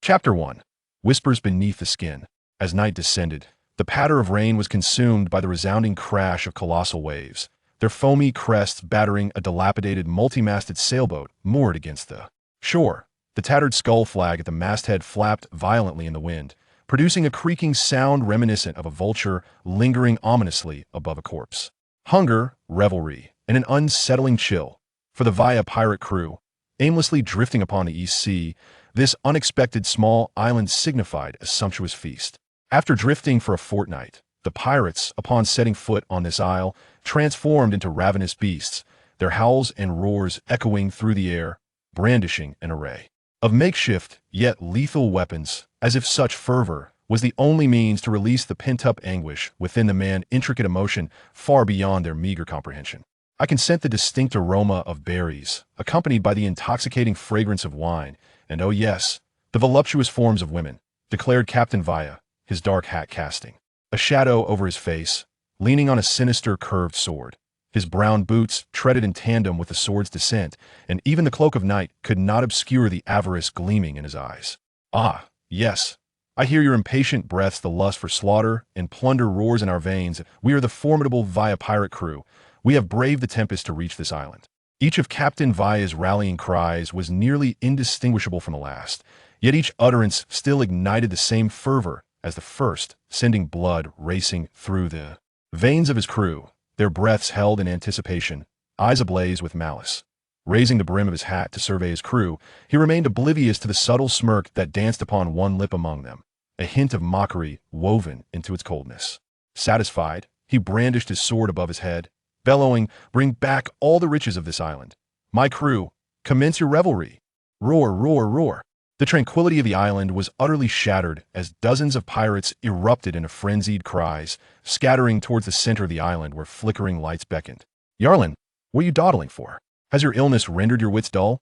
Chapter 1. Whispers beneath the skin. As night descended, the patter of rain was consumed by the resounding crash of colossal waves, their foamy crests battering a dilapidated multi-masted sailboat moored against the shore. The tattered skull flag at the masthead flapped violently in the wind, producing a creaking sound reminiscent of a vulture lingering ominously above a corpse. Hunger, revelry, and an unsettling chill. For the Vaya pirate crew, aimlessly drifting upon the East Sea, this unexpected small island signified a sumptuous feast. After drifting for a fortnight, the pirates, upon setting foot on this isle, transformed into ravenous beasts, their howls and roars echoing through the air, brandishing an array of makeshift yet lethal weapons, as if such fervor was the only means to release the pent-up anguish within the man, intricate emotion far beyond their meager comprehension. I can scent the distinct aroma of berries, accompanied by the intoxicating fragrance of wine, and oh yes, the voluptuous forms of women, declared Captain Vaya, his dark hat casting a shadow over his face, leaning on a sinister curved sword. His brown boots treaded in tandem with the sword's descent, and even the cloak of night could not obscure the avarice gleaming in his eyes. Ah, yes, I hear your impatient breaths, the lust for slaughter and plunder roars in our veins. We are the formidable Vaya pirate crew. We have braved the tempests to reach this island. Each of Captain Vaya's rallying cries was nearly indistinguishable from the last, yet each utterance still ignited the same fervor as the first, sending blood racing through the veins of his crew, their breaths held in anticipation, eyes ablaze with malice. Raising the brim of his hat to survey his crew, he remained oblivious to the subtle smirk that danced upon one lip among them, a hint of mockery woven into its coldness. Satisfied, he brandished his sword above his head, bellowing, "Bring back all the riches of this island. My crew, commence your revelry." Roar, roar, roar. The tranquility of the island was utterly shattered as dozens of pirates erupted into frenzied cries, scattering towards the center of the island where flickering lights beckoned. "Yarlin, what are you dawdling for? Has your illness rendered your wits dull?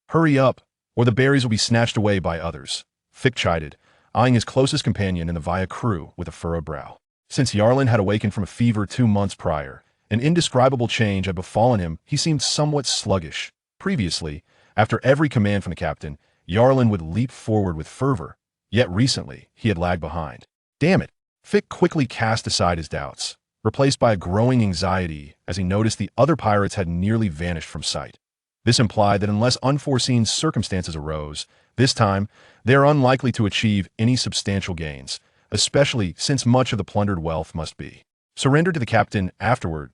Hurry up, or the berries will be snatched away by others," Fick chided, eyeing his closest companion in the Vaya crew with a furrowed brow. Since Yarlin had awakened from a fever 2 months prior, an indescribable change had befallen him. He seemed somewhat sluggish. Previously, after every command from the captain, Yarlin would leap forward with fervor, yet recently he had lagged behind. Damn it! Fick quickly cast aside his doubts, replaced by a growing anxiety as he noticed the other pirates had nearly vanished from sight. This implied that unless unforeseen circumstances arose, this time they are unlikely to achieve any substantial gains, especially since much of the plundered wealth must be surrendered to the captain afterward.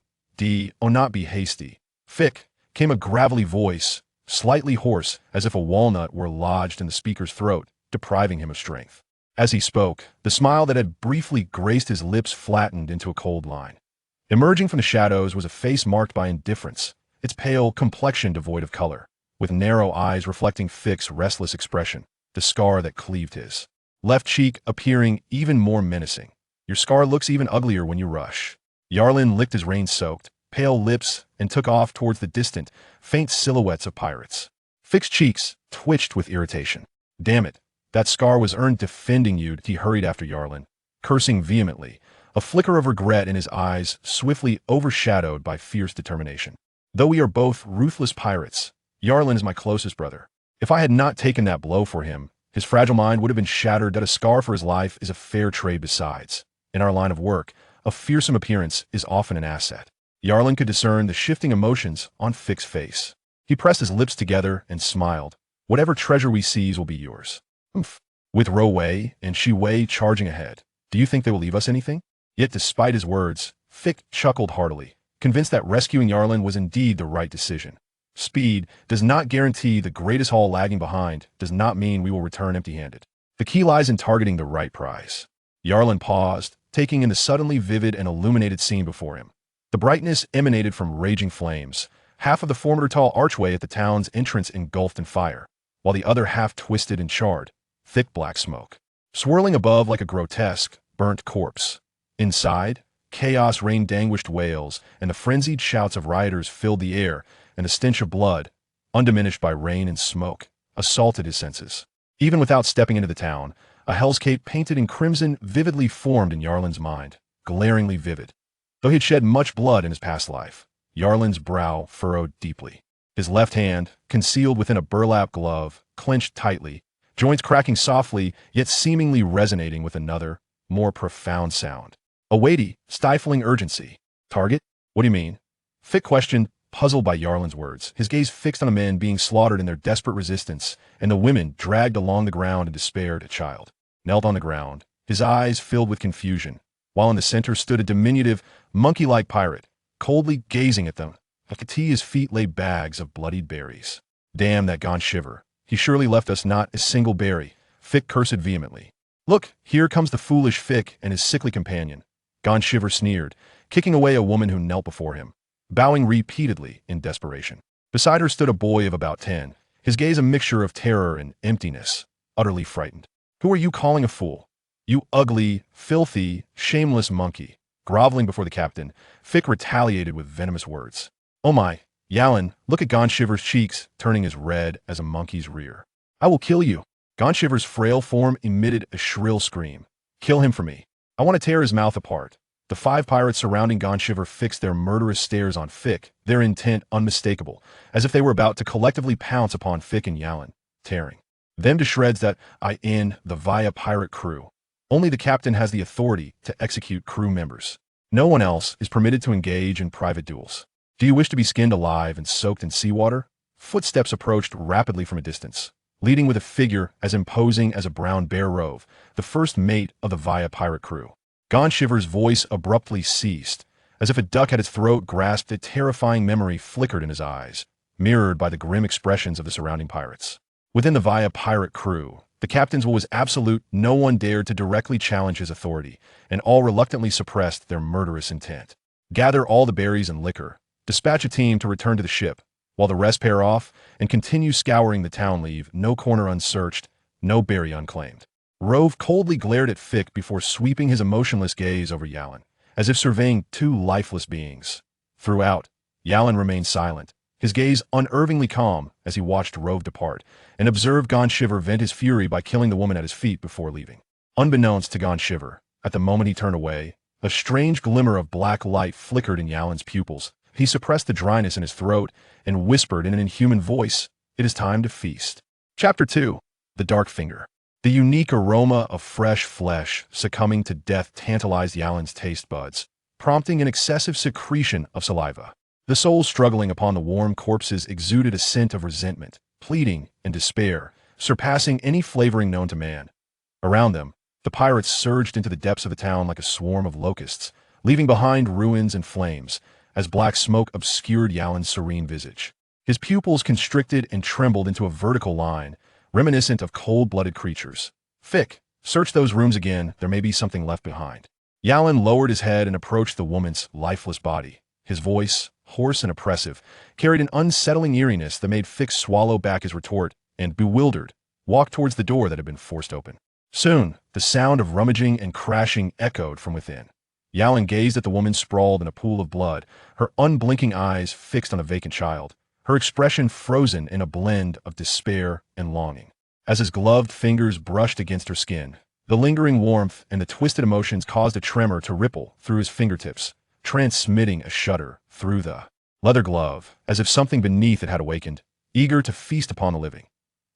Not be hasty. Fick, came a gravelly voice, slightly hoarse, as if a walnut were lodged in the speaker's throat, depriving him of strength. As he spoke, the smile that had briefly graced his lips flattened into a cold line. Emerging from the shadows was a face marked by indifference, its pale complexion devoid of color, with narrow eyes reflecting Fick's restless expression, the scar that cleaved his left cheek appearing even more menacing. "Your scar looks even uglier when you rush." Yarlin licked his rain-soaked, pale lips and took off towards the distant, faint silhouettes of pirates. Fick's cheeks twitched with irritation. "Damn it, that scar was earned defending you." He hurried after Yarlin, cursing vehemently, a flicker of regret in his eyes swiftly overshadowed by fierce determination. "Though we are both ruthless pirates, Yarlin is my closest brother. If I had not taken that blow for him, his fragile mind would have been shattered. That a scar for his life is a fair trade besides. In our line of work, a fearsome appearance is often an asset." Yarlin could discern the shifting emotions on Fick's face. He pressed his lips together and smiled. "Whatever treasure we seize will be yours." "Humph." With Ro Wei and Shi Wei charging ahead, "Do you think they will leave us anything?" Yet despite his words, Fick chuckled heartily, convinced that rescuing Yarlin was indeed the right decision. Speed does not guarantee the greatest haul. Lagging behind does not mean we will return empty-handed. The key lies in targeting the right prize. Yarlin paused, taking in the suddenly vivid and illuminated scene before him. The brightness emanated from raging flames, half of the formidable archway at the town's entrance engulfed in fire, while the other half twisted and charred, thick black smoke, swirling above like a grotesque, burnt corpse. Inside, chaos reigned. Anguished wails and the frenzied shouts of rioters filled the air, and the stench of blood, undiminished by rain and smoke, assaulted his senses. Even without stepping into the town, a hellscape painted in crimson vividly formed in Yarlin's mind, glaringly vivid. Though he had shed much blood in his past life, Yarlin's brow furrowed deeply. His left hand, concealed within a burlap glove, clenched tightly, joints cracking softly, yet seemingly resonating with another, more profound sound. A weighty, stifling urgency. Target? What do you mean? Fick questioned, puzzled by Yarlin's words, his gaze fixed on the men being slaughtered in their desperate resistance, and the women dragged along the ground in despair. A child knelt on the ground, his eyes filled with confusion, while in the center stood a diminutive, monkey-like pirate, coldly gazing at them. At his feet lay bags of bloodied berries. Damn that gaunt shiver. He surely left us not a single berry, Fick cursed vehemently. Look, here comes the foolish Fick and his sickly companion. Gaunt Shiver sneered, kicking away a woman who knelt before him, bowing repeatedly in desperation. Beside her stood a boy of about 10, his gaze a mixture of terror and emptiness, utterly frightened. Who are you calling a fool? You ugly, filthy, shameless monkey. Groveling before the captain, Fick retaliated with venomous words. Oh my, Yalin, look at Gaunt Shiver's cheeks, turning as red as a monkey's rear. I will kill you. Gaunt Shiver's frail form emitted a shrill scream. Kill him for me. I want to tear his mouth apart. The 5 pirates surrounding Gaunt Shiver fixed their murderous stares on Fick, their intent unmistakable, as if they were about to collectively pounce upon Fick and Yalin, tearing them to shreds. That in the Via pirate crew. Only the captain has the authority to execute crew members. No one else is permitted to engage in private duels. Do you wish to be skinned alive and soaked in seawater? Footsteps approached rapidly from a distance, leading with a figure as imposing as a brown bear rove, the first mate of the Via pirate crew. Gaunt Shiver's voice abruptly ceased, as if a duck at its throat grasped. A terrifying memory flickered in his eyes, mirrored by the grim expressions of the surrounding pirates. Within the Via pirate crew, the captain's will was absolute. No one dared to directly challenge his authority, and all reluctantly suppressed their murderous intent. Gather all the berries and liquor, dispatch a team to return to the ship, while the rest pair off and continue scouring the town. Leave no corner unsearched, no berry unclaimed. Rove coldly glared at Fick before sweeping his emotionless gaze over Yalin, as if surveying 2 lifeless beings. Throughout, Yalin remained silent, his gaze unervingly calm as he watched Rove depart, and observed Gaunt Shiver vent his fury by killing the woman at his feet before leaving. Unbeknownst to Gaunt Shiver, at the moment he turned away, a strange glimmer of black light flickered in Yalin's pupils. He suppressed the dryness in his throat and whispered in an inhuman voice, "It is time to feast." Chapter 2. The Dark Finger. The unique aroma of fresh flesh succumbing to death tantalized Yalin's taste buds, prompting an excessive secretion of saliva. The souls struggling upon the warm corpses exuded a scent of resentment, pleading, and despair, surpassing any flavoring known to man. Around them, the pirates surged into the depths of the town like a swarm of locusts, leaving behind ruins and flames, as black smoke obscured Yalin's serene visage. His pupils constricted and trembled into a vertical line, reminiscent of cold-blooded creatures. Fick, search those rooms again, there may be something left behind. Yalin lowered his head and approached the woman's lifeless body. His voice, hoarse and oppressive, carried an unsettling eeriness that made Fick swallow back his retort and, bewildered, walk towards the door that had been forced open. Soon, the sound of rummaging and crashing echoed from within. Yalin gazed at the woman sprawled in a pool of blood, her unblinking eyes fixed on a vacant child, her expression frozen in a blend of despair and longing. As his gloved fingers brushed against her skin, the lingering warmth and the twisted emotions caused a tremor to ripple through his fingertips, transmitting a shudder through the leather glove, as if something beneath it had awakened, eager to feast upon the living.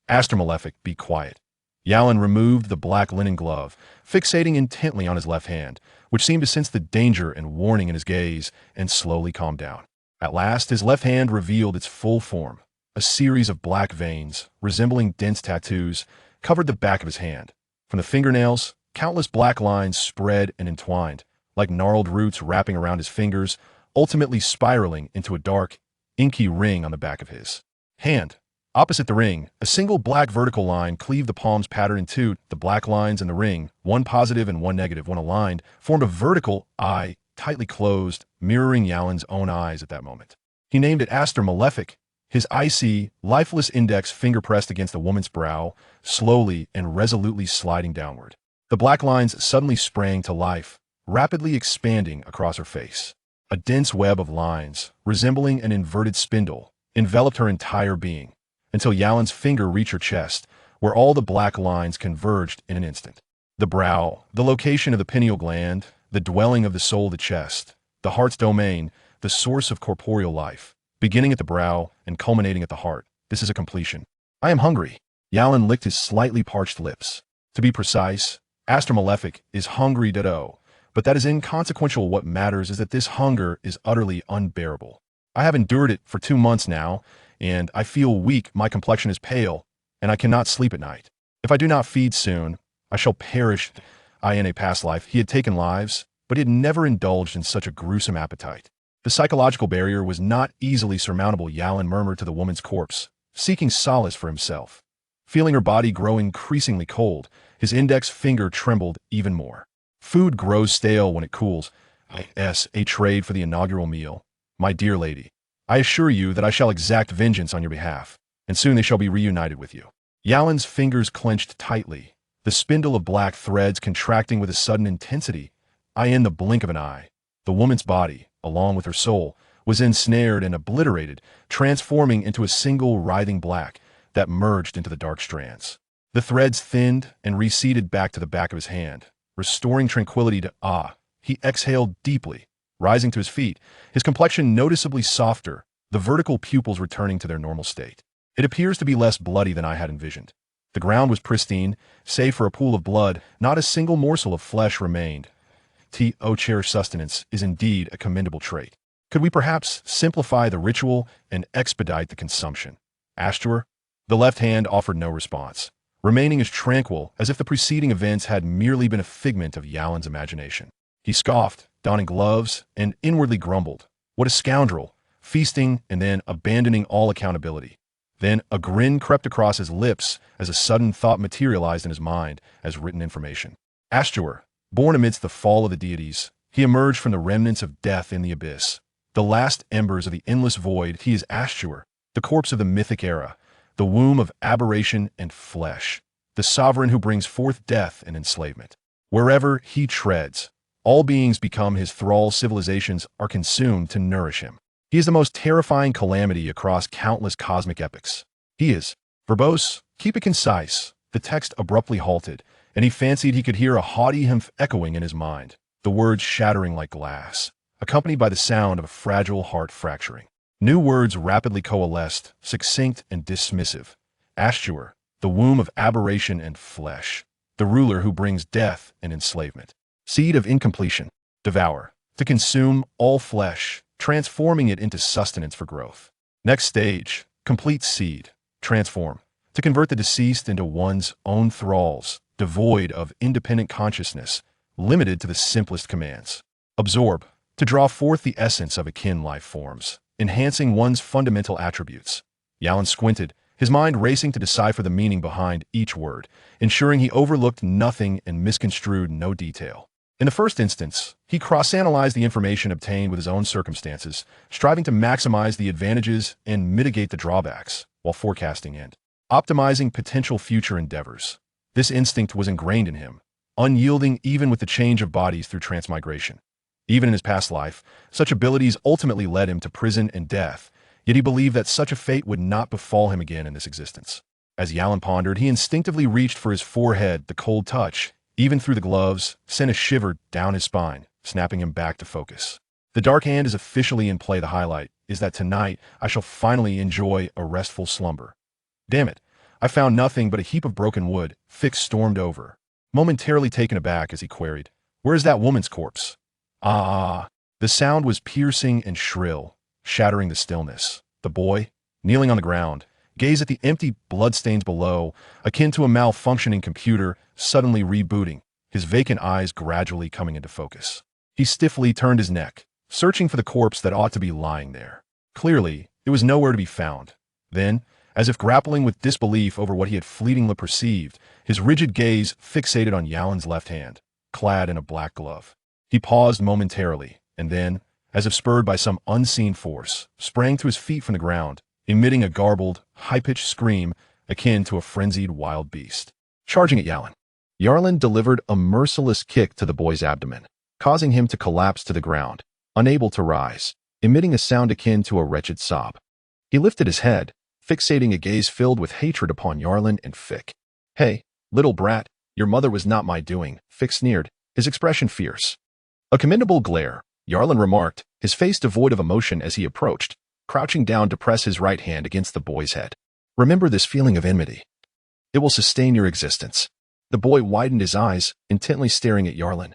Astur Malefic, be quiet. Yalin removed the black linen glove, fixating intently on his left hand, which seemed to sense the danger and warning in his gaze, and slowly calmed down. At last, his left hand revealed its full form. A series of black veins, resembling dense tattoos, covered the back of his hand. From the fingernails, countless black lines spread and entwined, like gnarled roots wrapping around his fingers, ultimately spiraling into a dark, inky ring on the back of his hand. Opposite the ring, a single black vertical line cleaved the palm's pattern in 2. The black lines in the ring, one positive and one negative, when aligned, formed a vertical eye, tightly closed, mirroring Yalin's own eyes at that moment. He named it Astur Malefic, his icy, lifeless index finger pressed against the woman's brow, slowly and resolutely sliding downward. The black lines suddenly sprang to life, rapidly expanding across her face. A dense web of lines, resembling an inverted spindle, enveloped her entire being, until Yalin's finger reached her chest, where all the black lines converged in an instant. The brow, the location of the pineal gland, the dwelling of the soul, the chest, the heart's domain, the source of corporeal life, beginning at the brow and culminating at the heart. This is a completion. I am hungry. Yalin licked his slightly parched lips. To be precise, Astur Malefic is hungry ditto, but that is inconsequential. What matters is that this hunger is utterly unbearable. I have endured it for 2 months now, and I feel weak, my complexion is pale, and I cannot sleep at night. If I do not feed soon, I shall perish. In a past life, he had taken lives, but he had never indulged in such a gruesome appetite. The psychological barrier was not easily surmountable, Yalin murmured to the woman's corpse, seeking solace for himself. Feeling her body grow increasingly cold, his index finger trembled even more. Food grows stale when it cools. A trade for the inaugural meal. My dear lady, I assure you that I shall exact vengeance on your behalf, and soon they shall be reunited with you. Yalin's fingers clenched tightly, the spindle of black threads contracting with a sudden intensity. In the blink of an eye, the woman's body, along with her soul, was ensnared and obliterated, transforming into a single writhing black that merged into the dark strands. The threads thinned and receded back to the back of his hand, restoring tranquility to He exhaled deeply, rising to his feet, his complexion noticeably softer, the vertical pupils returning to their normal state. It appears to be less bloody than I had envisioned. The ground was pristine, save for a pool of blood. Not a single morsel of flesh remained. Cherished sustenance is indeed a commendable trait. Could we perhaps simplify the ritual and expedite the consumption? Astur? The left hand offered no response, remaining as tranquil as if the preceding events had merely been a figment of Yalin's imagination. He scoffed, donning gloves, and inwardly grumbled. What a scoundrel, feasting and then abandoning all accountability. Then a grin crept across his lips as a sudden thought materialized in his mind as written information. Astur, born amidst the fall of the deities, he emerged from the remnants of death in the abyss. The last embers of the endless void, he is Astur, the corpse of the mythic era, the womb of aberration and flesh, the sovereign who brings forth death and enslavement. Wherever he treads, all beings become his thralls, civilizations are consumed to nourish him. He is the most terrifying calamity across countless cosmic epochs. He is verbose, keep it concise. The text abruptly halted, and he fancied he could hear a haughty hymn echoing in his mind, the words shattering like glass, accompanied by the sound of a fragile heart fracturing. New words rapidly coalesced, succinct and dismissive. Astur, the womb of aberration and flesh, the ruler who brings death and enslavement. Seed of incompletion, devour, to consume all flesh, transforming it into sustenance for growth. Next stage, complete seed, transform, to convert the deceased into one's own thralls, devoid of independent consciousness, limited to the simplest commands. Absorb, to draw forth the essence of akin life forms, enhancing one's fundamental attributes. Yalin squinted, his mind racing to decipher the meaning behind each word, ensuring he overlooked nothing and misconstrued no detail. In the first instance, he cross-analyzed the information obtained with his own circumstances, striving to maximize the advantages and mitigate the drawbacks, while forecasting and optimizing potential future endeavors. This instinct was ingrained in him, unyielding even with the change of bodies through transmigration. Even in his past life, such abilities ultimately led him to prison and death, yet he believed that such a fate would not befall him again in this existence. As Yalin pondered, he instinctively reached for his forehead. The cold touch, even through the gloves, sent a shiver down his spine, snapping him back to focus. The dark hand is officially in play. The highlight is that tonight I shall finally enjoy a restful slumber. Damn it, I found nothing but a heap of broken wood. Fix stormed over, momentarily taken aback as he queried, "Where's that woman's corpse?" The sound was piercing and shrill, shattering the stillness. The boy, kneeling on the ground, gazed at the empty bloodstains below, akin to a malfunctioning computer suddenly rebooting, his vacant eyes gradually coming into focus. He stiffly turned his neck, searching for the corpse that ought to be lying there. Clearly, it was nowhere to be found. Then, as if grappling with disbelief over what he had fleetingly perceived, his rigid gaze fixated on Yalin's left hand, clad in a black glove. He paused momentarily, and then, as if spurred by some unseen force, sprang to his feet from the ground, emitting a garbled, high-pitched scream akin to a frenzied wild beast. Charging at Yalin, Yarlin delivered a merciless kick to the boy's abdomen, causing him to collapse to the ground, unable to rise, emitting a sound akin to a wretched sob. He lifted his head, fixating a gaze filled with hatred upon Yarlin and Fick. "Hey, little brat, your mother was not my doing," Fick sneered, his expression fierce. "A commendable glare," Yarlin remarked, his face devoid of emotion as he approached, crouching down to press his right hand against the boy's head. "Remember this feeling of enmity. It will sustain your existence." The boy widened his eyes, intently staring at Yarlin,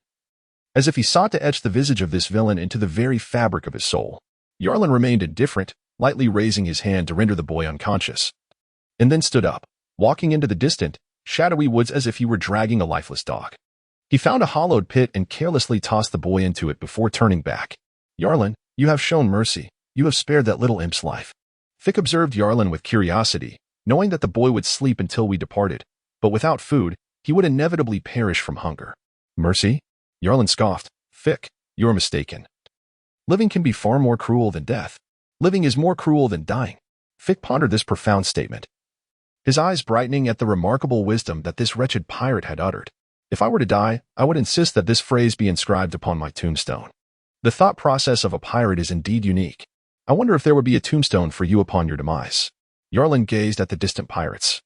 as if he sought to etch the visage of this villain into the very fabric of his soul. Yarlin remained indifferent, lightly raising his hand to render the boy unconscious, and then stood up, walking into the distant, shadowy woods as if he were dragging a lifeless dog. He found a hollowed pit and carelessly tossed the boy into it before turning back. "Yarlin, you have shown mercy. You have spared that little imp's life." Fick observed Yarlin with curiosity, knowing that the boy would sleep until we departed, but without food, he would inevitably perish from hunger. "Mercy?" Yarlin scoffed. "Fick, you're mistaken. Living can be far more cruel than death. Living is more cruel than dying." Fick pondered this profound statement, his eyes brightening at the remarkable wisdom that this wretched pirate had uttered. "If I were to die, I would insist that this phrase be inscribed upon my tombstone." The thought process of a pirate is indeed unique. "I wonder if there would be a tombstone for you upon your demise." Yarlin gazed at the distant pirates,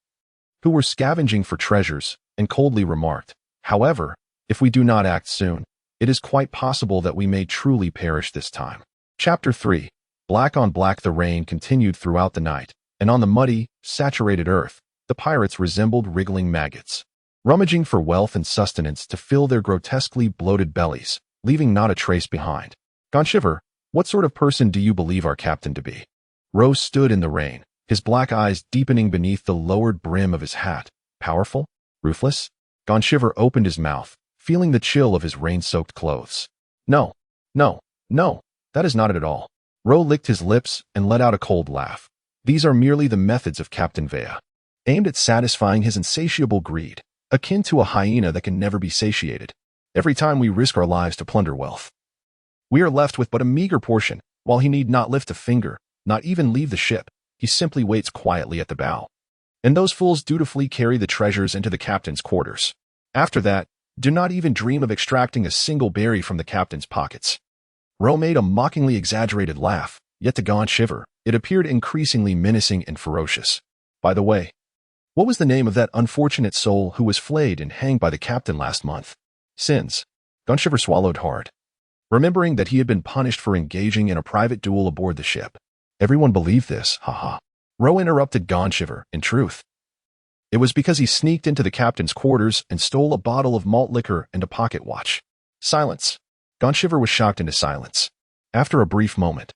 who were scavenging for treasures, and coldly remarked, "However, if we do not act soon, it is quite possible that we may truly perish this time." Chapter 3. Black on black the rain continued throughout the night, and on the muddy, saturated earth, the pirates resembled wriggling maggots, rummaging for wealth and sustenance to fill their grotesquely bloated bellies, leaving not a trace behind. "Gonchiver, what sort of person do you believe our captain to be?" Rose stood in the rain, his black eyes deepening beneath the lowered brim of his hat. "Powerful? Ruthless?" Gonchiver opened his mouth, feeling the chill of his rain-soaked clothes. No, that is not it at all." Ro licked his lips and let out a cold laugh. "These are merely the methods of Captain Vea, aimed at satisfying his insatiable greed, akin to a hyena that can never be satiated. Every time we risk our lives to plunder wealth, we are left with but a meager portion. While he need not lift a finger, not even leave the ship, he simply waits quietly at the bow. And those fools dutifully carry the treasures into the captain's quarters. After that, do not even dream of extracting a single berry from the captain's pockets." Ro made a mockingly exaggerated laugh, yet to Gonchiver, it appeared increasingly menacing and ferocious. "By the way, what was the name of that unfortunate soul who was flayed and hanged by the captain last month?" "Sins." Gonchiver swallowed hard, remembering that he had been punished for engaging in a private duel aboard the ship. "Everyone believed this, haha." Ro interrupted Gonchiver. "In truth, it was because he sneaked into the captain's quarters and stole a bottle of malt liquor and a pocket watch." Silence. Gonchiver was shocked into silence. After a brief moment,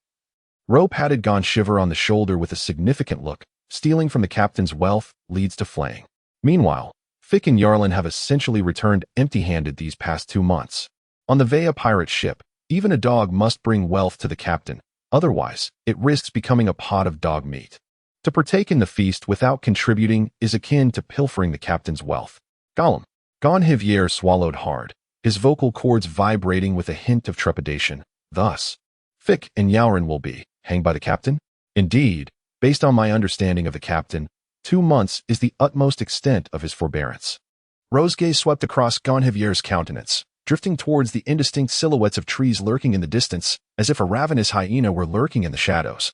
Ro patted Gonchiver on the shoulder with a significant look. "Stealing from the captain's wealth leads to flaying. Meanwhile, Fick and Yarlin have essentially returned empty-handed these past 2 months. On the Vea pirate ship, even a dog must bring wealth to the captain, otherwise it risks becoming a pot of dog meat. To partake in the feast without contributing is akin to pilfering the captain's wealth." "Gollum." Gonhivier swallowed hard, his vocal cords vibrating with a hint of trepidation. "Thus, Fick and Yarlin will be hanged by the captain?" "Indeed, based on my understanding of the captain, 2 months is the utmost extent of his forbearance." Ro's gaze swept across Gonhivier's countenance, drifting towards the indistinct silhouettes of trees lurking in the distance, as if a ravenous hyena were lurking in the shadows,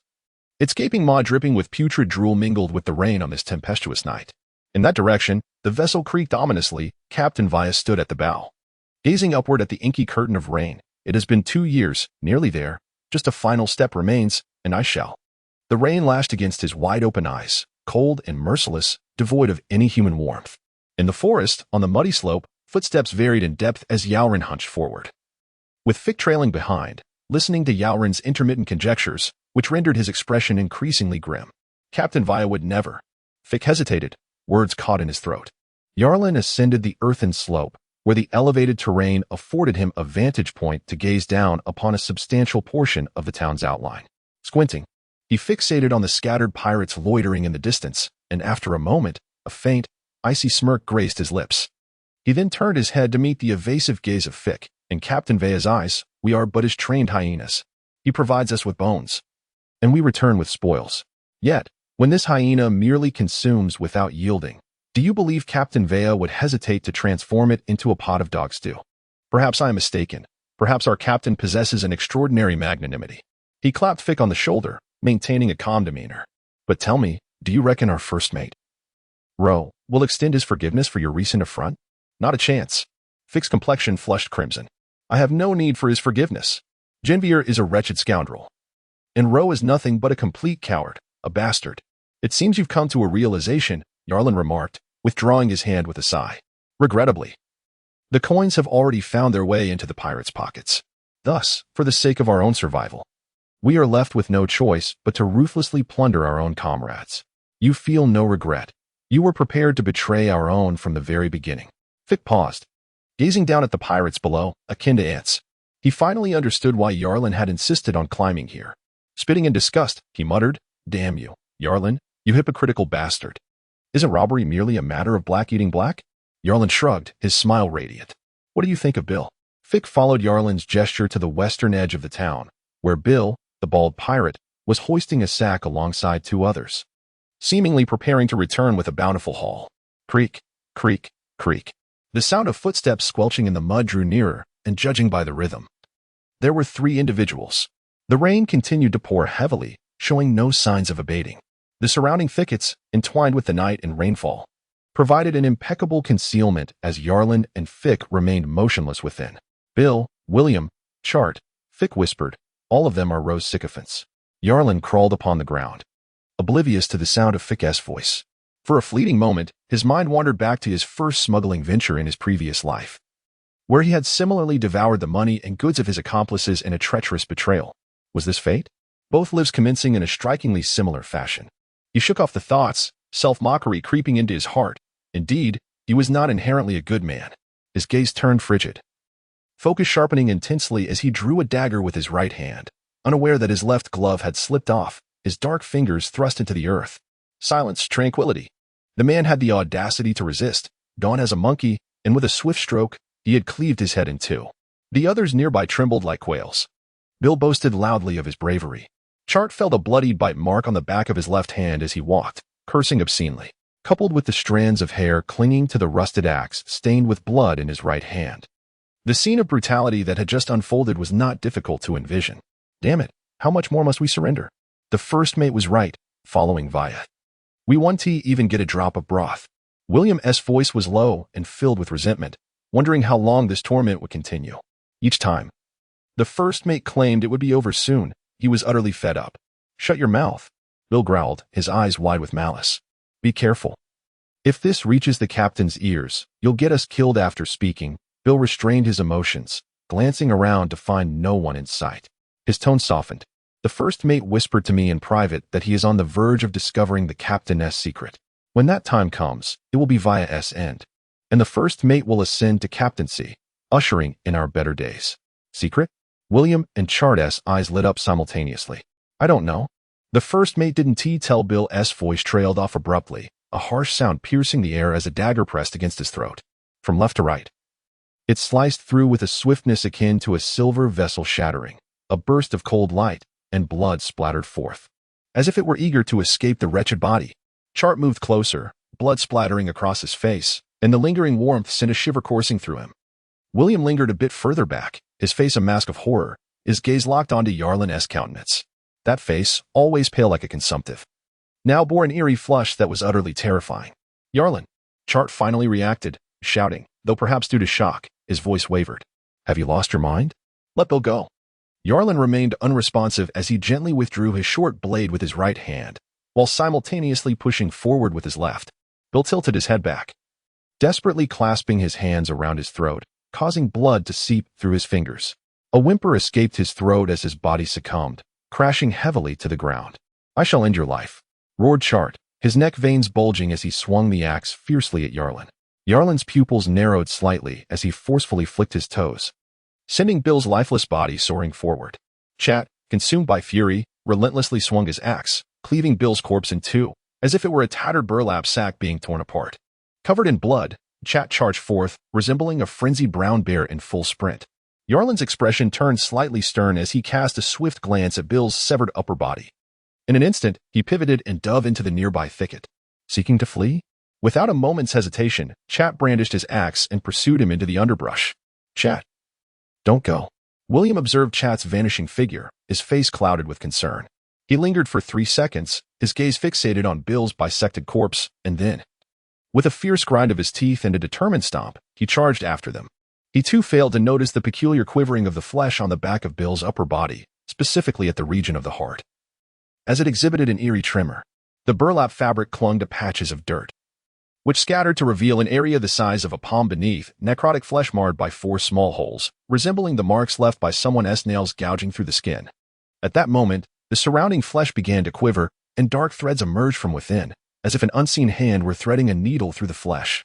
its gaping maw dripping with putrid drool mingled with the rain on this tempestuous night. In that direction, the vessel creaked ominously. Captain Vea stood at the bow, gazing upward at the inky curtain of rain. "It has been 2 years, nearly there. Just a final step remains, and I shall." The rain lashed against his wide-open eyes, cold and merciless, devoid of any human warmth. In the forest, on the muddy slope, footsteps varied in depth as Yarlin hunched forward, with Fick trailing behind, listening to Yarlin's intermittent conjectures, which rendered his expression increasingly grim. Captain Vea would never. Fick hesitated, words caught in his throat. Yarlin ascended the earthen slope, where the elevated terrain afforded him a vantage point to gaze down upon a substantial portion of the town's outline. Squinting, he fixated on the scattered pirates loitering in the distance, and after a moment, a faint, icy smirk graced his lips. He then turned his head to meet the evasive gaze of Fick. "In Captain Vea's eyes, we are but as trained hyenas. He provides us with bones, and we return with spoils. Yet, when this hyena merely consumes without yielding, do you believe Captain Vea would hesitate to transform it into a pot of dog stew? Perhaps I am mistaken. Perhaps our captain possesses an extraordinary magnanimity." He clapped Fick on the shoulder, maintaining a calm demeanor. "But tell me, do you reckon our first mate, Ro, will extend his forgiveness for your recent affront?" "Not a chance." Fick's complexion flushed crimson. "I have no need for his forgiveness. Genvier is a wretched scoundrel, and Ro is nothing but a complete coward, a bastard." "It seems you've come to a realization," Yarlin remarked, withdrawing his hand with a sigh. Regrettably, the coins have already found their way into the pirates' pockets. Thus, for the sake of our own survival, we are left with no choice but to ruthlessly plunder our own comrades. You feel no regret. You were prepared to betray our own from the very beginning. Fick paused, gazing down at the pirates below, akin to ants. He finally understood why Yarlin had insisted on climbing here. Spitting in disgust, he muttered, "Damn you, Yarlin, you hypocritical bastard. Isn't robbery merely a matter of black eating black?" Yarlin shrugged, his smile radiant. "What do you think of Bill?" Fick followed Yarlin's gesture to the western edge of the town, where Bill, the bald pirate, was hoisting a sack alongside two others, seemingly preparing to return with a bountiful haul. Creak, creak, creak. The sound of footsteps squelching in the mud drew nearer, and judging by the rhythm, there were 3 individuals. The rain continued to pour heavily, showing no signs of abating. The surrounding thickets, entwined with the night and rainfall, provided an impeccable concealment as Yarlin and Fick remained motionless within. "Bill, William, Chart," Fick whispered, "all of them are Rose sycophants." Yarlin crawled upon the ground, oblivious to the sound of Fick's voice. For a fleeting moment, his mind wandered back to his first smuggling venture in his previous life, where he had similarly devoured the money and goods of his accomplices in a treacherous betrayal. Was this fate? Both lives commencing in a strikingly similar fashion. He shook off the thoughts, self-mockery creeping into his heart. Indeed, he was not inherently a good man. His gaze turned frigid, focus sharpening intensely as he drew a dagger with his right hand, unaware that his left glove had slipped off, his dark fingers thrust into the earth. Silence, tranquility. The man had the audacity to resist, gone as a monkey, and with a swift stroke, he had cleaved his head in 2. The others nearby trembled like quails. Bill boasted loudly of his bravery. Chart felt a bloody bite mark on the back of his left hand as he walked, cursing obscenely, coupled with the strands of hair clinging to the rusted axe stained with blood in his right hand. The scene of brutality that had just unfolded was not difficult to envision. Damn it, how much more must we surrender? The first mate was right, following Via. We won't even get a drop of broth. William's voice was low and filled with resentment, wondering how long this torment would continue. Each time the first mate claimed it would be over soon, he was utterly fed up. "Shut your mouth," Bill growled, his eyes wide with malice. "Be careful. If this reaches the captain's ears, you'll get us killed." After speaking, Bill restrained his emotions, glancing around to find no one in sight. His tone softened. "The first mate whispered to me in private that he is on the verge of discovering the captain's secret. When that time comes, it will be Via's end, and the first mate will ascend to captaincy, ushering in our better days." "Secret?" William and Chart's eyes lit up simultaneously. "I don't know." The first mate didn't tell. Bill's voice trailed off abruptly, a harsh sound piercing the air as a dagger pressed against his throat. From left to right, it sliced through with a swiftness akin to a silver vessel shattering. A burst of cold light, and blood splattered forth, as if it were eager to escape the wretched body. Chart moved closer, blood splattering across his face, and the lingering warmth sent a shiver coursing through him. William lingered a bit further back, his face a mask of horror, his gaze locked onto Yarlin's countenance. That face, always pale like a consumptive, now bore an eerie flush that was utterly terrifying. "Yarlin!" Chart finally reacted, shouting, though perhaps due to shock, his voice wavered. "Have you lost your mind? Let Bill go." Yarlin remained unresponsive as he gently withdrew his short blade with his right hand, while simultaneously pushing forward with his left. Bill tilted his head back, desperately clasping his hands around his throat, causing blood to seep through his fingers. A whimper escaped his throat as his body succumbed, crashing heavily to the ground. "I shall end your life," roared Chart, his neck veins bulging as he swung the axe fiercely at Yarlin. Yarlin's pupils narrowed slightly as he forcefully flicked his toes, sending Bill's lifeless body soaring forward. Chat, consumed by fury, relentlessly swung his axe, cleaving Bill's corpse in 2, as if it were a tattered burlap sack being torn apart. Covered in blood, Chat charged forth, resembling a frenzied brown bear in full sprint. Yarlin's expression turned slightly stern as he cast a swift glance at Bill's severed upper body. In an instant, he pivoted and dove into the nearby thicket. Seeking to flee? Without a moment's hesitation, Chat brandished his axe and pursued him into the underbrush. "Chat, don't go." William observed Chat's vanishing figure, his face clouded with concern. He lingered for 3 seconds, his gaze fixated on Bill's bisected corpse, and then, with a fierce grind of his teeth and a determined stomp, he charged after them. He too failed to notice the peculiar quivering of the flesh on the back of Bill's upper body, specifically at the region of the heart. As it exhibited an eerie tremor, the burlap fabric clung to patches of dirt, which scattered to reveal an area the size of a palm beneath, necrotic flesh marred by 4 small holes, resembling the marks left by someone's nails gouging through the skin. At that moment, the surrounding flesh began to quiver, and dark threads emerged from within, as if an unseen hand were threading a needle through the flesh,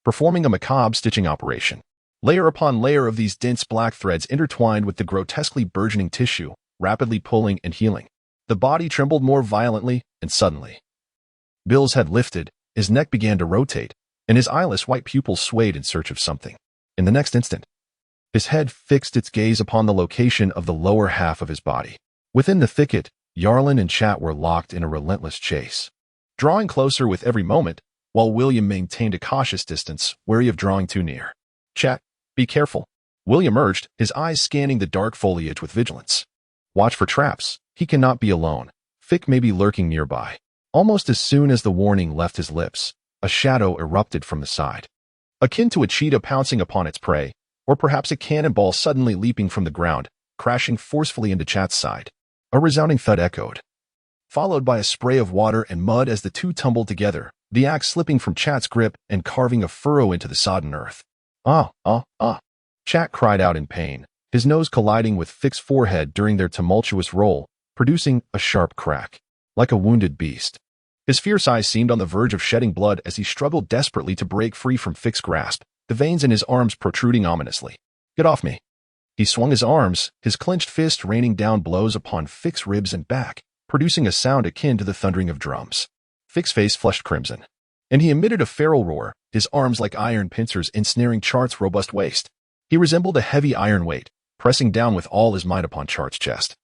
performing a macabre stitching operation. Layer upon layer of these dense black threads intertwined with the grotesquely burgeoning tissue, rapidly pulling and healing. The body trembled more violently, and suddenly, Bill's head lifted, his neck began to rotate, and his eyeless white pupils swayed in search of something. In the next instant, his head fixed its gaze upon the location of the lower half of his body. Within the thicket, Yarlin and Chat were locked in a relentless chase, drawing closer with every moment, while William maintained a cautious distance, wary of drawing too near. "Chat, be careful." William urged, his eyes scanning the dark foliage with vigilance. "Watch for traps. He cannot be alone. Fick may be lurking nearby." Almost as soon as the warning left his lips, a shadow erupted from the side, akin to a cheetah pouncing upon its prey, or perhaps a cannonball suddenly leaping from the ground, crashing forcefully into Chat's side. A resounding thud echoed, followed by a spray of water and mud as the two tumbled together, the axe slipping from Chat's grip and carving a furrow into the sodden earth. "Ah, ah, ah!" Chat cried out in pain, his nose colliding with Fick's forehead during their tumultuous roll, producing a sharp crack. Like a wounded beast, his fierce eyes seemed on the verge of shedding blood as he struggled desperately to break free from Fick's grasp, the veins in his arms protruding ominously. "Get off me!" He swung his arms, his clenched fist raining down blows upon Fick's ribs and back, producing a sound akin to the thundering of drums. Fick's face flushed crimson, and he emitted a feral roar, his arms like iron pincers ensnaring Chart's robust waist. He resembled a heavy iron weight, pressing down with all his might upon Chart's chest,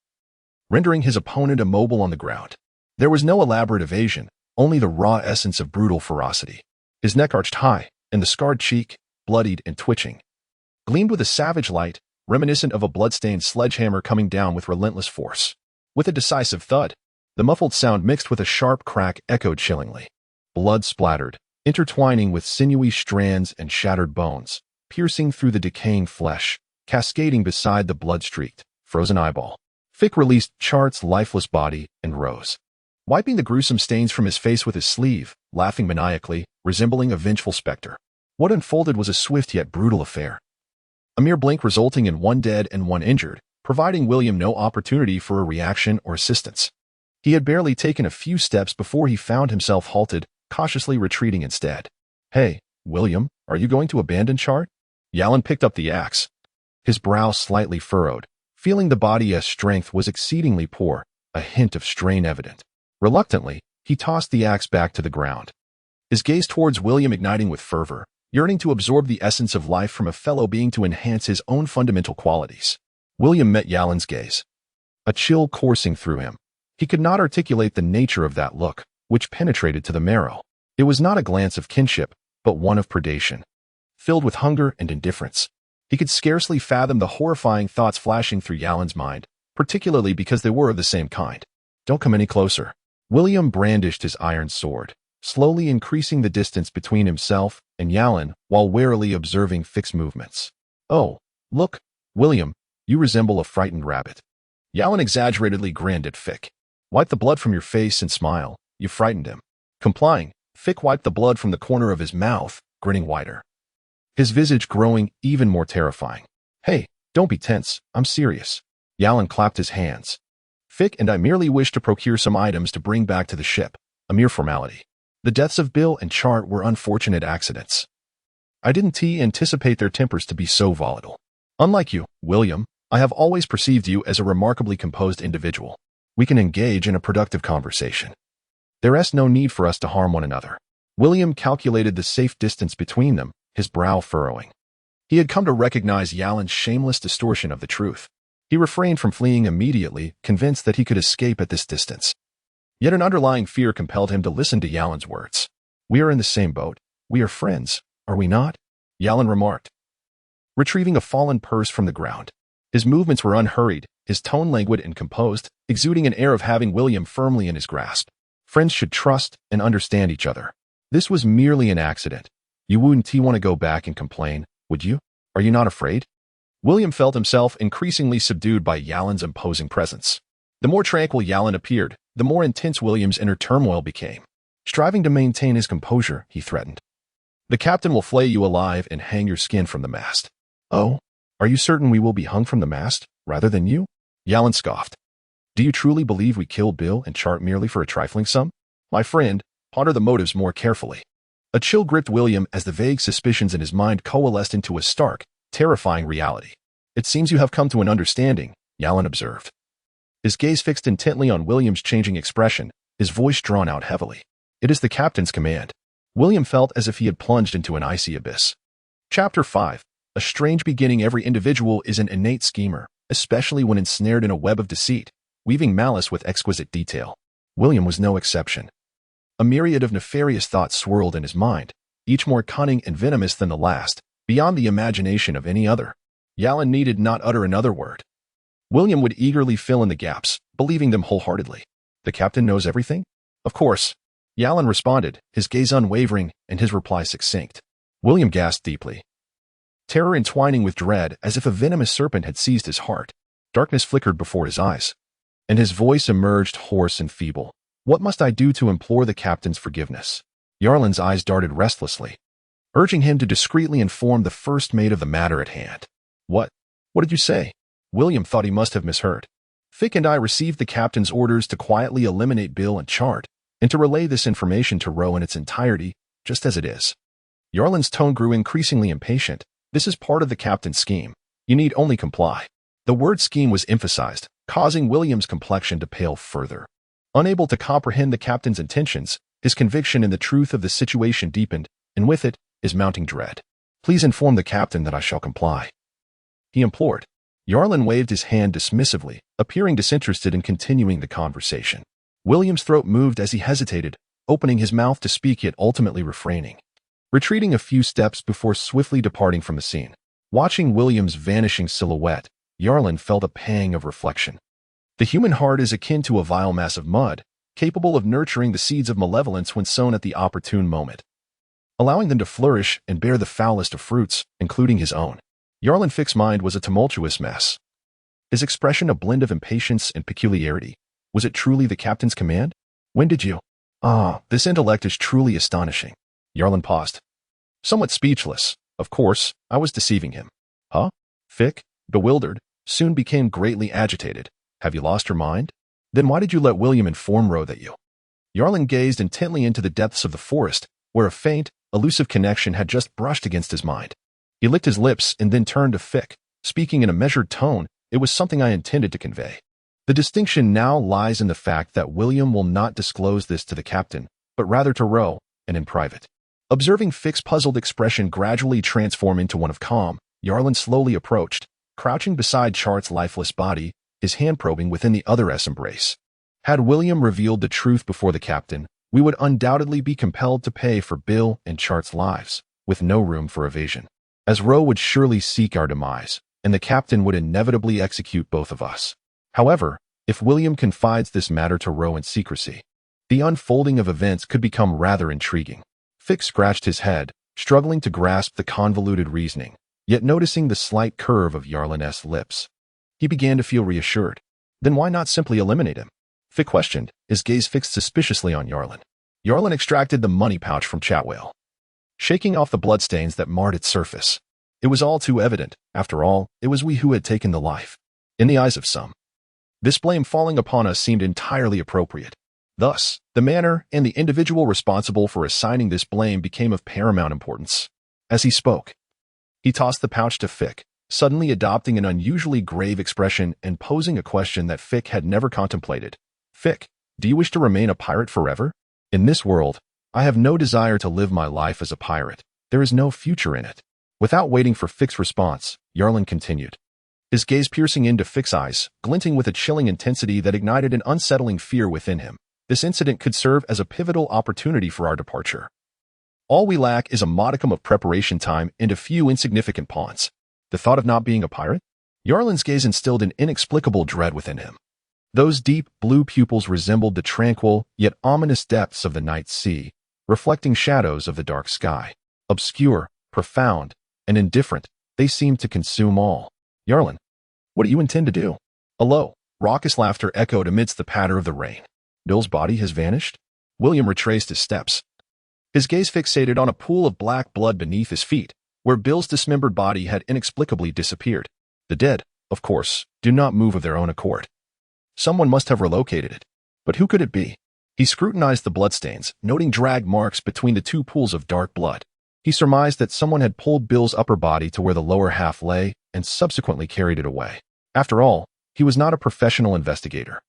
rendering his opponent immobile on the ground. There was no elaborate evasion, only the raw essence of brutal ferocity. His neck arched high, and the scarred cheek, bloodied and twitching, gleamed with a savage light, reminiscent of a blood-stained sledgehammer coming down with relentless force. With a decisive thud, the muffled sound mixed with a sharp crack echoed chillingly. Blood splattered, intertwining with sinewy strands and shattered bones, piercing through the decaying flesh, cascading beside the blood-streaked, frozen eyeball. Fick released Chart's lifeless body and rose, wiping the gruesome stains from his face with his sleeve, laughing maniacally, resembling a vengeful specter. What unfolded was a swift yet brutal affair. A mere blink resulting in 1 dead and 1 injured, providing William no opportunity for a reaction or assistance. He had barely taken a few steps before he found himself halted, cautiously retreating instead. "Hey, William, are you going to abandon Chart?" Yalin picked up the axe, his brow slightly furrowed, feeling the body's strength was exceedingly poor, a hint of strain evident. Reluctantly, he tossed the axe back to the ground, his gaze towards William igniting with fervor, yearning to absorb the essence of life from a fellow being to enhance his own fundamental qualities. William met Yalin's gaze, a chill coursing through him. He could not articulate the nature of that look, which penetrated to the marrow. It was not a glance of kinship, but one of predation, filled with hunger and indifference. He could scarcely fathom the horrifying thoughts flashing through Yalin's mind, particularly because they were of the same kind. "Don't come any closer." William brandished his iron sword, slowly increasing the distance between himself and Yalin while warily observing Fick's movements. "Oh, look, William, you resemble a frightened rabbit." Yalin exaggeratedly grinned at Fick. "Wipe the blood from your face and smile. You frightened him." Complying, Fick wiped the blood from the corner of his mouth, grinning wider, his visage growing even more terrifying. "Hey, don't be tense. I'm serious." Yalin clapped his hands. "Fick and I merely wish to procure some items to bring back to the ship, a mere formality. The deaths of Bill and Chart were unfortunate accidents. I didn't anticipate their tempers to be so volatile. Unlike you, William, I have always perceived you as a remarkably composed individual. We can engage in a productive conversation. There is no need for us to harm one another." William calculated the safe distance between them, his brow furrowing. He had come to recognize Yalin's shameless distortion of the truth. He refrained from fleeing immediately, convinced that he could escape at this distance. Yet an underlying fear compelled him to listen to Yalin's words. "We are in the same boat. We are friends, are we not?" Yalin remarked, retrieving a fallen purse from the ground. His movements were unhurried, his tone languid and composed, exuding an air of having William firmly in his grasp. Friends should trust and understand each other. This was merely an accident. You wouldn't want to go back and complain, would you? Are you not afraid? William felt himself increasingly subdued by Yalin's imposing presence. The more tranquil Yalin appeared, the more intense William's inner turmoil became. Striving to maintain his composure, he threatened. The captain will flay you alive and hang your skin from the mast. Oh, are you certain we will be hung from the mast, rather than you? Yalin scoffed. Do you truly believe we killed Bill and Chart merely for a trifling sum? My friend, ponder the motives more carefully. A chill gripped William as the vague suspicions in his mind coalesced into a stark, terrifying reality. It seems you have come to an understanding, Yalin observed. His gaze fixed intently on William's changing expression, his voice drawn out heavily. It is the captain's command. William felt as if he had plunged into an icy abyss. Chapter 5. A strange beginning. Every individual is an innate schemer, especially when ensnared in a web of deceit, weaving malice with exquisite detail. William was no exception. A myriad of nefarious thoughts swirled in his mind, each more cunning and venomous than the last, beyond the imagination of any other. Yalin needed not utter another word. William would eagerly fill in the gaps, believing them wholeheartedly. The captain knows everything? Of course. Yalin responded, his gaze unwavering and his reply succinct. William gasped deeply. Terror entwining with dread as if a venomous serpent had seized his heart. Darkness flickered before his eyes, and his voice emerged hoarse and feeble. What must I do to implore the captain's forgiveness? Yarlin's eyes darted restlessly, urging him to discreetly inform the first mate of the matter at hand. What did you say? William thought he must have misheard. Fick and I received the captain's orders to quietly eliminate Bill and Chart, and to relay this information to Roe in its entirety, just as it is. Yarlin's tone grew increasingly impatient. This is part of the captain's scheme. You need only comply. The word scheme was emphasized, causing William's complexion to pale further. Unable to comprehend the captain's intentions, his conviction in the truth of the situation deepened, and with it, his mounting dread. Please inform the captain that I shall comply, he implored. Yarlin waved his hand dismissively, appearing disinterested in continuing the conversation. William's throat moved as he hesitated, opening his mouth to speak yet ultimately refraining. Retreating a few steps before swiftly departing from the scene. Watching William's vanishing silhouette, Yarlin felt a pang of reflection. The human heart is akin to a vile mass of mud, capable of nurturing the seeds of malevolence when sown at the opportune moment, allowing them to flourish and bear the foulest of fruits, including his own. Yarlin Fick's mind was a tumultuous mess. His expression a blend of impatience and peculiarity. Was it truly the captain's command? When did you? This intellect is truly astonishing. Yarlin paused, somewhat speechless. Of course, I was deceiving him. Huh? Fick, bewildered, soon became greatly agitated. Have you lost your mind? Then why did you let William inform Roe that you? Yarlin gazed intently into the depths of the forest, where a faint, elusive connection had just brushed against his mind. He licked his lips and then turned to Fick, speaking in a measured tone. It was something I intended to convey. The distinction now lies in the fact that William will not disclose this to the captain, but rather to Roe, and in private. Observing Fick's puzzled expression gradually transform into one of calm, Yarlin slowly approached, crouching beside Chart's lifeless body, his hand probing within the other's embrace. Had William revealed the truth before the captain, we would undoubtedly be compelled to pay for Bill and Chart's lives, with no room for evasion. As Roe would surely seek our demise, and the captain would inevitably execute both of us. However, if William confides this matter to Roe in secrecy, the unfolding of events could become rather intriguing. Fick scratched his head, struggling to grasp the convoluted reasoning, yet noticing the slight curve of Yarlin's lips. He began to feel reassured. Then why not simply eliminate him? Fick questioned, his gaze fixed suspiciously on Yarlin. Yarlin extracted the money pouch from Chatwell, shaking off the bloodstains that marred its surface. It was all too evident. After all, it was we who had taken the life. In the eyes of some, this blame falling upon us seemed entirely appropriate. Thus, the manner and the individual responsible for assigning this blame became of paramount importance. As he spoke, he tossed the pouch to Fick, suddenly adopting an unusually grave expression and posing a question that Fick had never contemplated. Fick, do you wish to remain a pirate forever? In this world, I have no desire to live my life as a pirate. There is no future in it. Without waiting for Fick's response, Yarlin continued, his gaze piercing into Fick's eyes, glinting with a chilling intensity that ignited an unsettling fear within him. This incident could serve as a pivotal opportunity for our departure. All we lack is a modicum of preparation time and a few insignificant pawns. The thought of not being a pirate? Yarlin's gaze instilled an inexplicable dread within him. Those deep blue pupils resembled the tranquil, yet ominous depths of the night sea, reflecting shadows of the dark sky. Obscure, profound, and indifferent, they seemed to consume all. Yarlin, what do you intend to do? A low, raucous laughter echoed amidst the patter of the rain. Bill's body has vanished? William retraced his steps. His gaze fixated on a pool of black blood beneath his feet, where Bill's dismembered body had inexplicably disappeared. The dead, of course, do not move of their own accord. Someone must have relocated it. But who could it be? He scrutinized the bloodstains, noting drag marks between the two pools of dark blood. He surmised that someone had pulled Bill's upper body to where the lower half lay and subsequently carried it away. After all, he was not a professional investigator.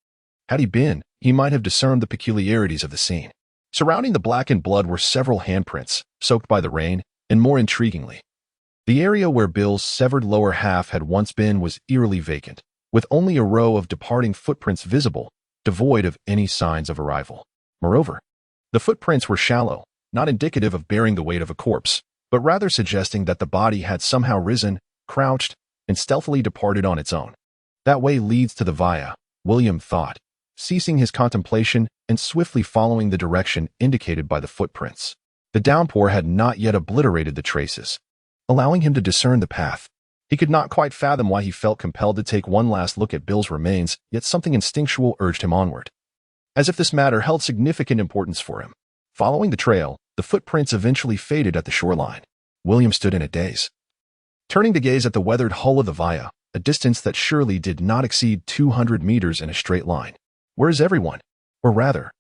Had he been, he might have discerned the peculiarities of the scene. Surrounding the blackened blood were several handprints, soaked by the rain, and more intriguingly, the area where Bill's severed lower half had once been was eerily vacant, with only a row of departing footprints visible, devoid of any signs of arrival. Moreover, the footprints were shallow, not indicative of bearing the weight of a corpse, but rather suggesting that the body had somehow risen, crouched, and stealthily departed on its own. That way leads to the via, William thought, ceasing his contemplation and swiftly following the direction indicated by the footprints. The downpour had not yet obliterated the traces, allowing him to discern the path. He could not quite fathom why he felt compelled to take one last look at Bill's remains, yet something instinctual urged him onward, as if this matter held significant importance for him. Following the trail, the footprints eventually faded at the shoreline. William stood in a daze, turning to gaze at the weathered hull of the via, a distance that surely did not exceed 200 meters in a straight line. Where is everyone? Or rather,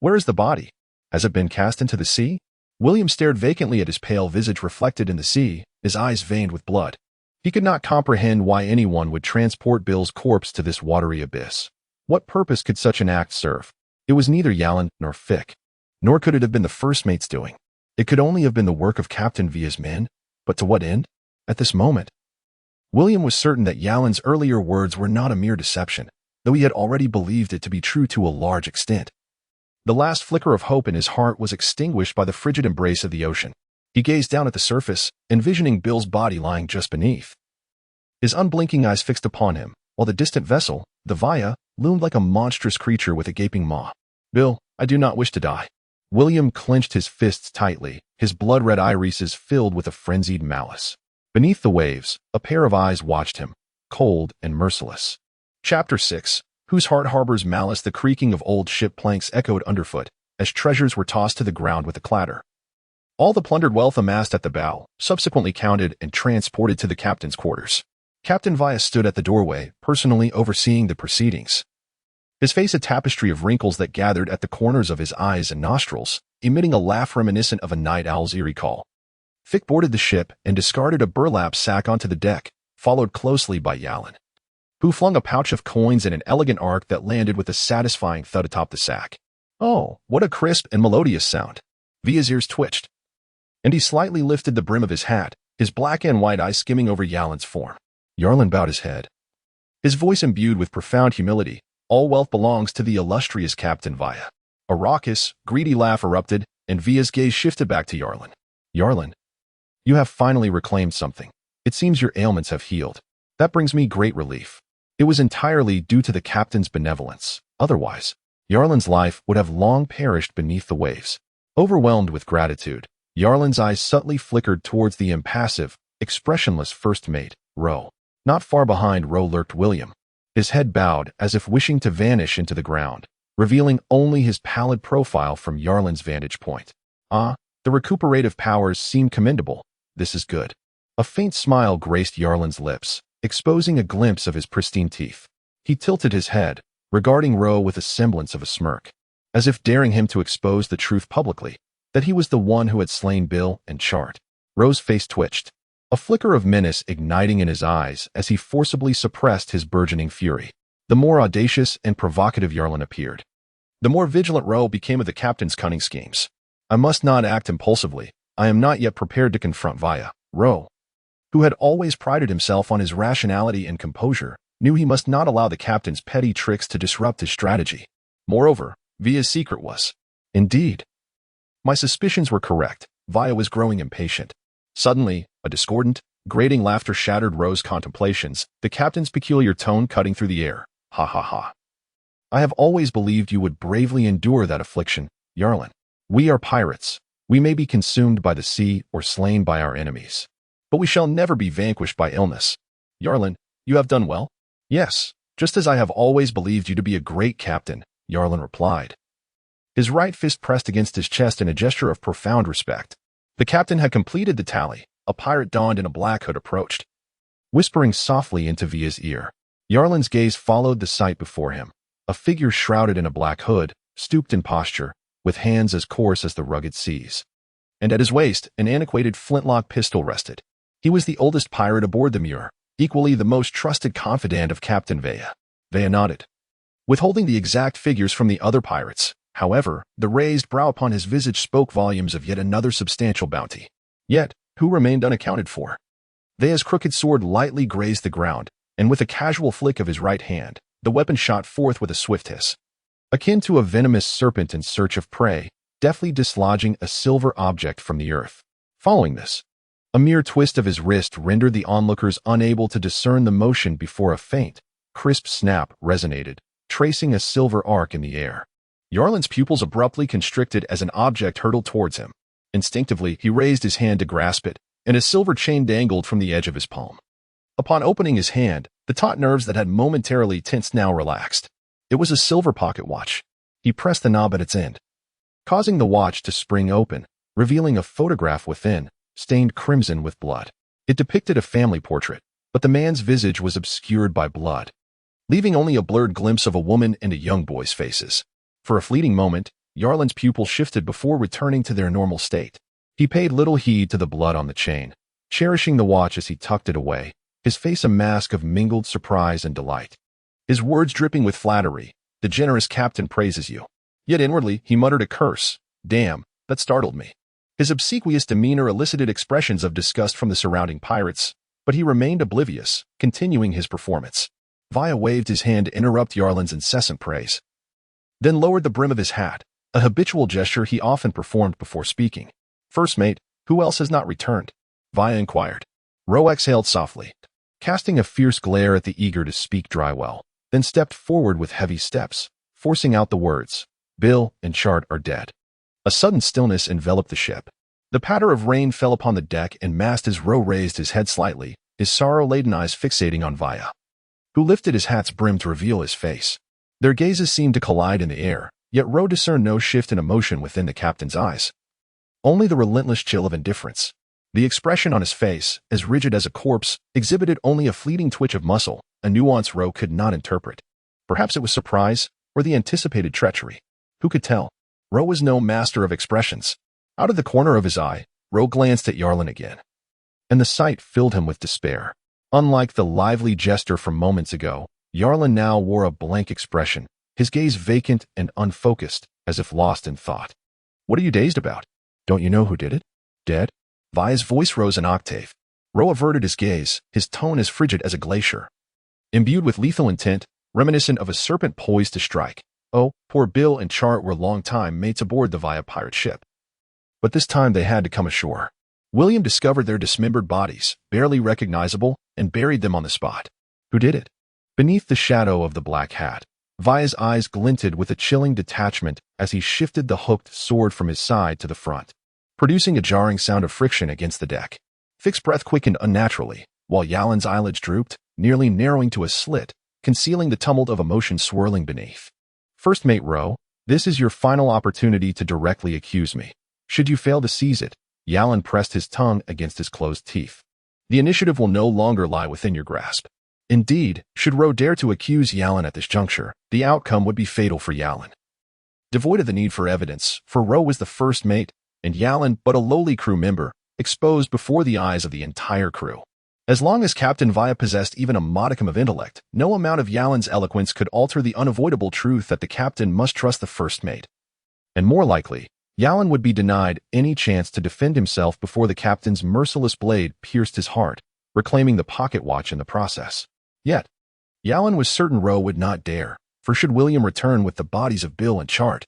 where is the body? Has it been cast into the sea? William stared vacantly at his pale visage reflected in the sea, his eyes veined with blood. He could not comprehend why anyone would transport Bill's corpse to this watery abyss. What purpose could such an act serve? It was neither Yallen nor Fick, nor could it have been the first mate's doing. It could only have been the work of Captain Via's men, but to what end? At this moment, William was certain that Yallen's earlier words were not a mere deception, though he had already believed it to be true to a large extent. The last flicker of hope in his heart was extinguished by the frigid embrace of the ocean. He gazed down at the surface, envisioning Bill's body lying just beneath, his unblinking eyes fixed upon him, while the distant vessel, the via, loomed like a monstrous creature with a gaping maw. Bill, I do not wish to die. William clenched his fists tightly, his blood-red irises filled with a frenzied malice. Beneath the waves, a pair of eyes watched him, cold and merciless. Chapter 6. Whose heart harbors malice? The creaking of old ship planks echoed underfoot, as treasures were tossed to the ground with a clatter. All the plundered wealth amassed at the bow, subsequently counted and transported to the captain's quarters. Captain Via stood at the doorway, personally overseeing the proceedings. His face a tapestry of wrinkles that gathered at the corners of his eyes and nostrils, emitting a laugh reminiscent of a night owl's eerie call. Fick boarded the ship and discarded a burlap sack onto the deck, followed closely by Yallen, who flung a pouch of coins in an elegant arc that landed with a satisfying thud atop the sack. Oh, what a crisp and melodious sound. Via's ears twitched, and he slightly lifted the brim of his hat, his black and white eye skimming over Yallen's form. Yarlen bowed his head, his voice imbued with profound humility. All wealth belongs to the illustrious Captain Via. A raucous, greedy laugh erupted, and Via's gaze shifted back to Yarlen. Yarlen, you have finally reclaimed something. It seems your ailments have healed. That brings me great relief. It was entirely due to the captain's benevolence. Otherwise, Yarlen's life would have long perished beneath the waves. Overwhelmed with gratitude, Yarlen's eyes subtly flickered towards the impassive, expressionless first mate, Roe. Not far behind Roe lurked William, his head bowed as if wishing to vanish into the ground, revealing only his pallid profile from Yarlen's vantage point. Ah, the recuperative powers seem commendable. This is good. A faint smile graced Yarlen's lips, exposing a glimpse of his pristine teeth. He tilted his head, regarding Roe with a semblance of a smirk, as if daring him to expose the truth publicly, that he was the one who had slain Bill and Chart. Roe's face twitched, a flicker of menace igniting in his eyes as he forcibly suppressed his burgeoning fury. The more audacious and provocative Yarlen appeared, the more vigilant Roe became of the captain's cunning schemes. I must not act impulsively. I am not yet prepared to confront Via. Roe, who had always prided himself on his rationality and composure, knew he must not allow the captain's petty tricks to disrupt his strategy. Moreover, Via's secret was. Indeed, my suspicions were correct. Via was growing impatient. Suddenly, a discordant, grating laughter shattered Roe's contemplations, the captain's peculiar tone cutting through the air. Ha ha ha. I have always believed you would bravely endure that affliction, Yarlen. We are pirates. We may be consumed by the sea or slain by our enemies, but we shall never be vanquished by illness. Yarlen, you have done well? Yes, just as I have always believed you to be a great captain, Yarlen replied, his right fist pressed against his chest in a gesture of profound respect. The captain had completed the tally. A pirate donned in a black hood approached, whispering softly into Via's ear. Yarlin's gaze followed the sight before him. A figure shrouded in a black hood, stooped in posture, with hands as coarse as the rugged seas. And at his waist, an antiquated flintlock pistol rested. He was the oldest pirate aboard the Muir, equally the most trusted confidant of Captain Vea. Vea nodded, withholding the exact figures from the other pirates. However, the raised brow upon his visage spoke volumes of yet another substantial bounty. Yet, who remained unaccounted for? Vea's crooked sword lightly grazed the ground, and with a casual flick of his right hand, the weapon shot forth with a swift hiss, akin to a venomous serpent in search of prey, deftly dislodging a silver object from the earth. Following this, a mere twist of his wrist rendered the onlookers unable to discern the motion before a faint, crisp snap resonated, tracing a silver arc in the air. Yarlin's pupils abruptly constricted as an object hurtled towards him. Instinctively, he raised his hand to grasp it, and a silver chain dangled from the edge of his palm. Upon opening his hand, the taut nerves that had momentarily tensed now relaxed. It was a silver pocket watch. He pressed the knob at its end, causing the watch to spring open, revealing a photograph within, stained crimson with blood. It depicted a family portrait, but the man's visage was obscured by blood, leaving only a blurred glimpse of a woman and a young boy's faces. For a fleeting moment, Yarlin's pupils shifted before returning to their normal state. He paid little heed to the blood on the chain, cherishing the watch as he tucked it away, his face a mask of mingled surprise and delight. His words dripping with flattery. The generous captain praises you. Yet inwardly, he muttered a curse. Damn, that startled me. His obsequious demeanor elicited expressions of disgust from the surrounding pirates, but he remained oblivious, continuing his performance. Via waved his hand to interrupt Yarlin's incessant praise, then lowered the brim of his hat, a habitual gesture he often performed before speaking. First mate, who else has not returned? Via inquired. Roe exhaled softly, casting a fierce glare at the eager to speak Drywell, then stepped forward with heavy steps, forcing out the words, Bill and Chart are dead. A sudden stillness enveloped the ship. The patter of rain fell upon the deck and masked as Roe raised his head slightly, his sorrow-laden eyes fixating on Via, who lifted his hat's brim to reveal his face. Their gazes seemed to collide in the air, yet Roe discerned no shift in emotion within the captain's eyes. Only the relentless chill of indifference. The expression on his face, as rigid as a corpse, exhibited only a fleeting twitch of muscle, a nuance Roe could not interpret. Perhaps it was surprise, or the anticipated treachery. Who could tell? Roe was no master of expressions. Out of the corner of his eye, Roe glanced at Yarlin again, and the sight filled him with despair. Unlike the lively jester from moments ago, Yarlin now wore a blank expression, his gaze vacant and unfocused, as if lost in thought. What are you dazed about? Don't you know who did it? Dead? Vi's voice rose an octave. Roe averted his gaze, his tone as frigid as a glacier, imbued with lethal intent, reminiscent of a serpent poised to strike. Oh, poor Bill and Chart were long-time mates aboard the Via pirate ship. But this time they had to come ashore. William discovered their dismembered bodies, barely recognizable, and buried them on the spot. Who did it? Beneath the shadow of the black hat, Via's eyes glinted with a chilling detachment as he shifted the hooked sword from his side to the front, producing a jarring sound of friction against the deck. Fick's breath quickened unnaturally, while Yalin's eyelids drooped, nearly narrowing to a slit, concealing the tumult of emotion swirling beneath. First Mate Roe, this is your final opportunity to directly accuse me. Should you fail to seize it, Yalin pressed his tongue against his closed teeth. The initiative will no longer lie within your grasp. Indeed, should Roe dare to accuse Yalin at this juncture, the outcome would be fatal for Yalin. Devoid of the need for evidence, for Roe was the first mate, and Yalin but a lowly crew member, exposed before the eyes of the entire crew. As long as Captain Via possessed even a modicum of intellect, no amount of Yalin's eloquence could alter the unavoidable truth that the captain must trust the first mate. And more likely, Yalin would be denied any chance to defend himself before the captain's merciless blade pierced his heart, reclaiming the pocket watch in the process. Yet, Yalin was certain Roe would not dare, for should William return with the bodies of Bill and Chart,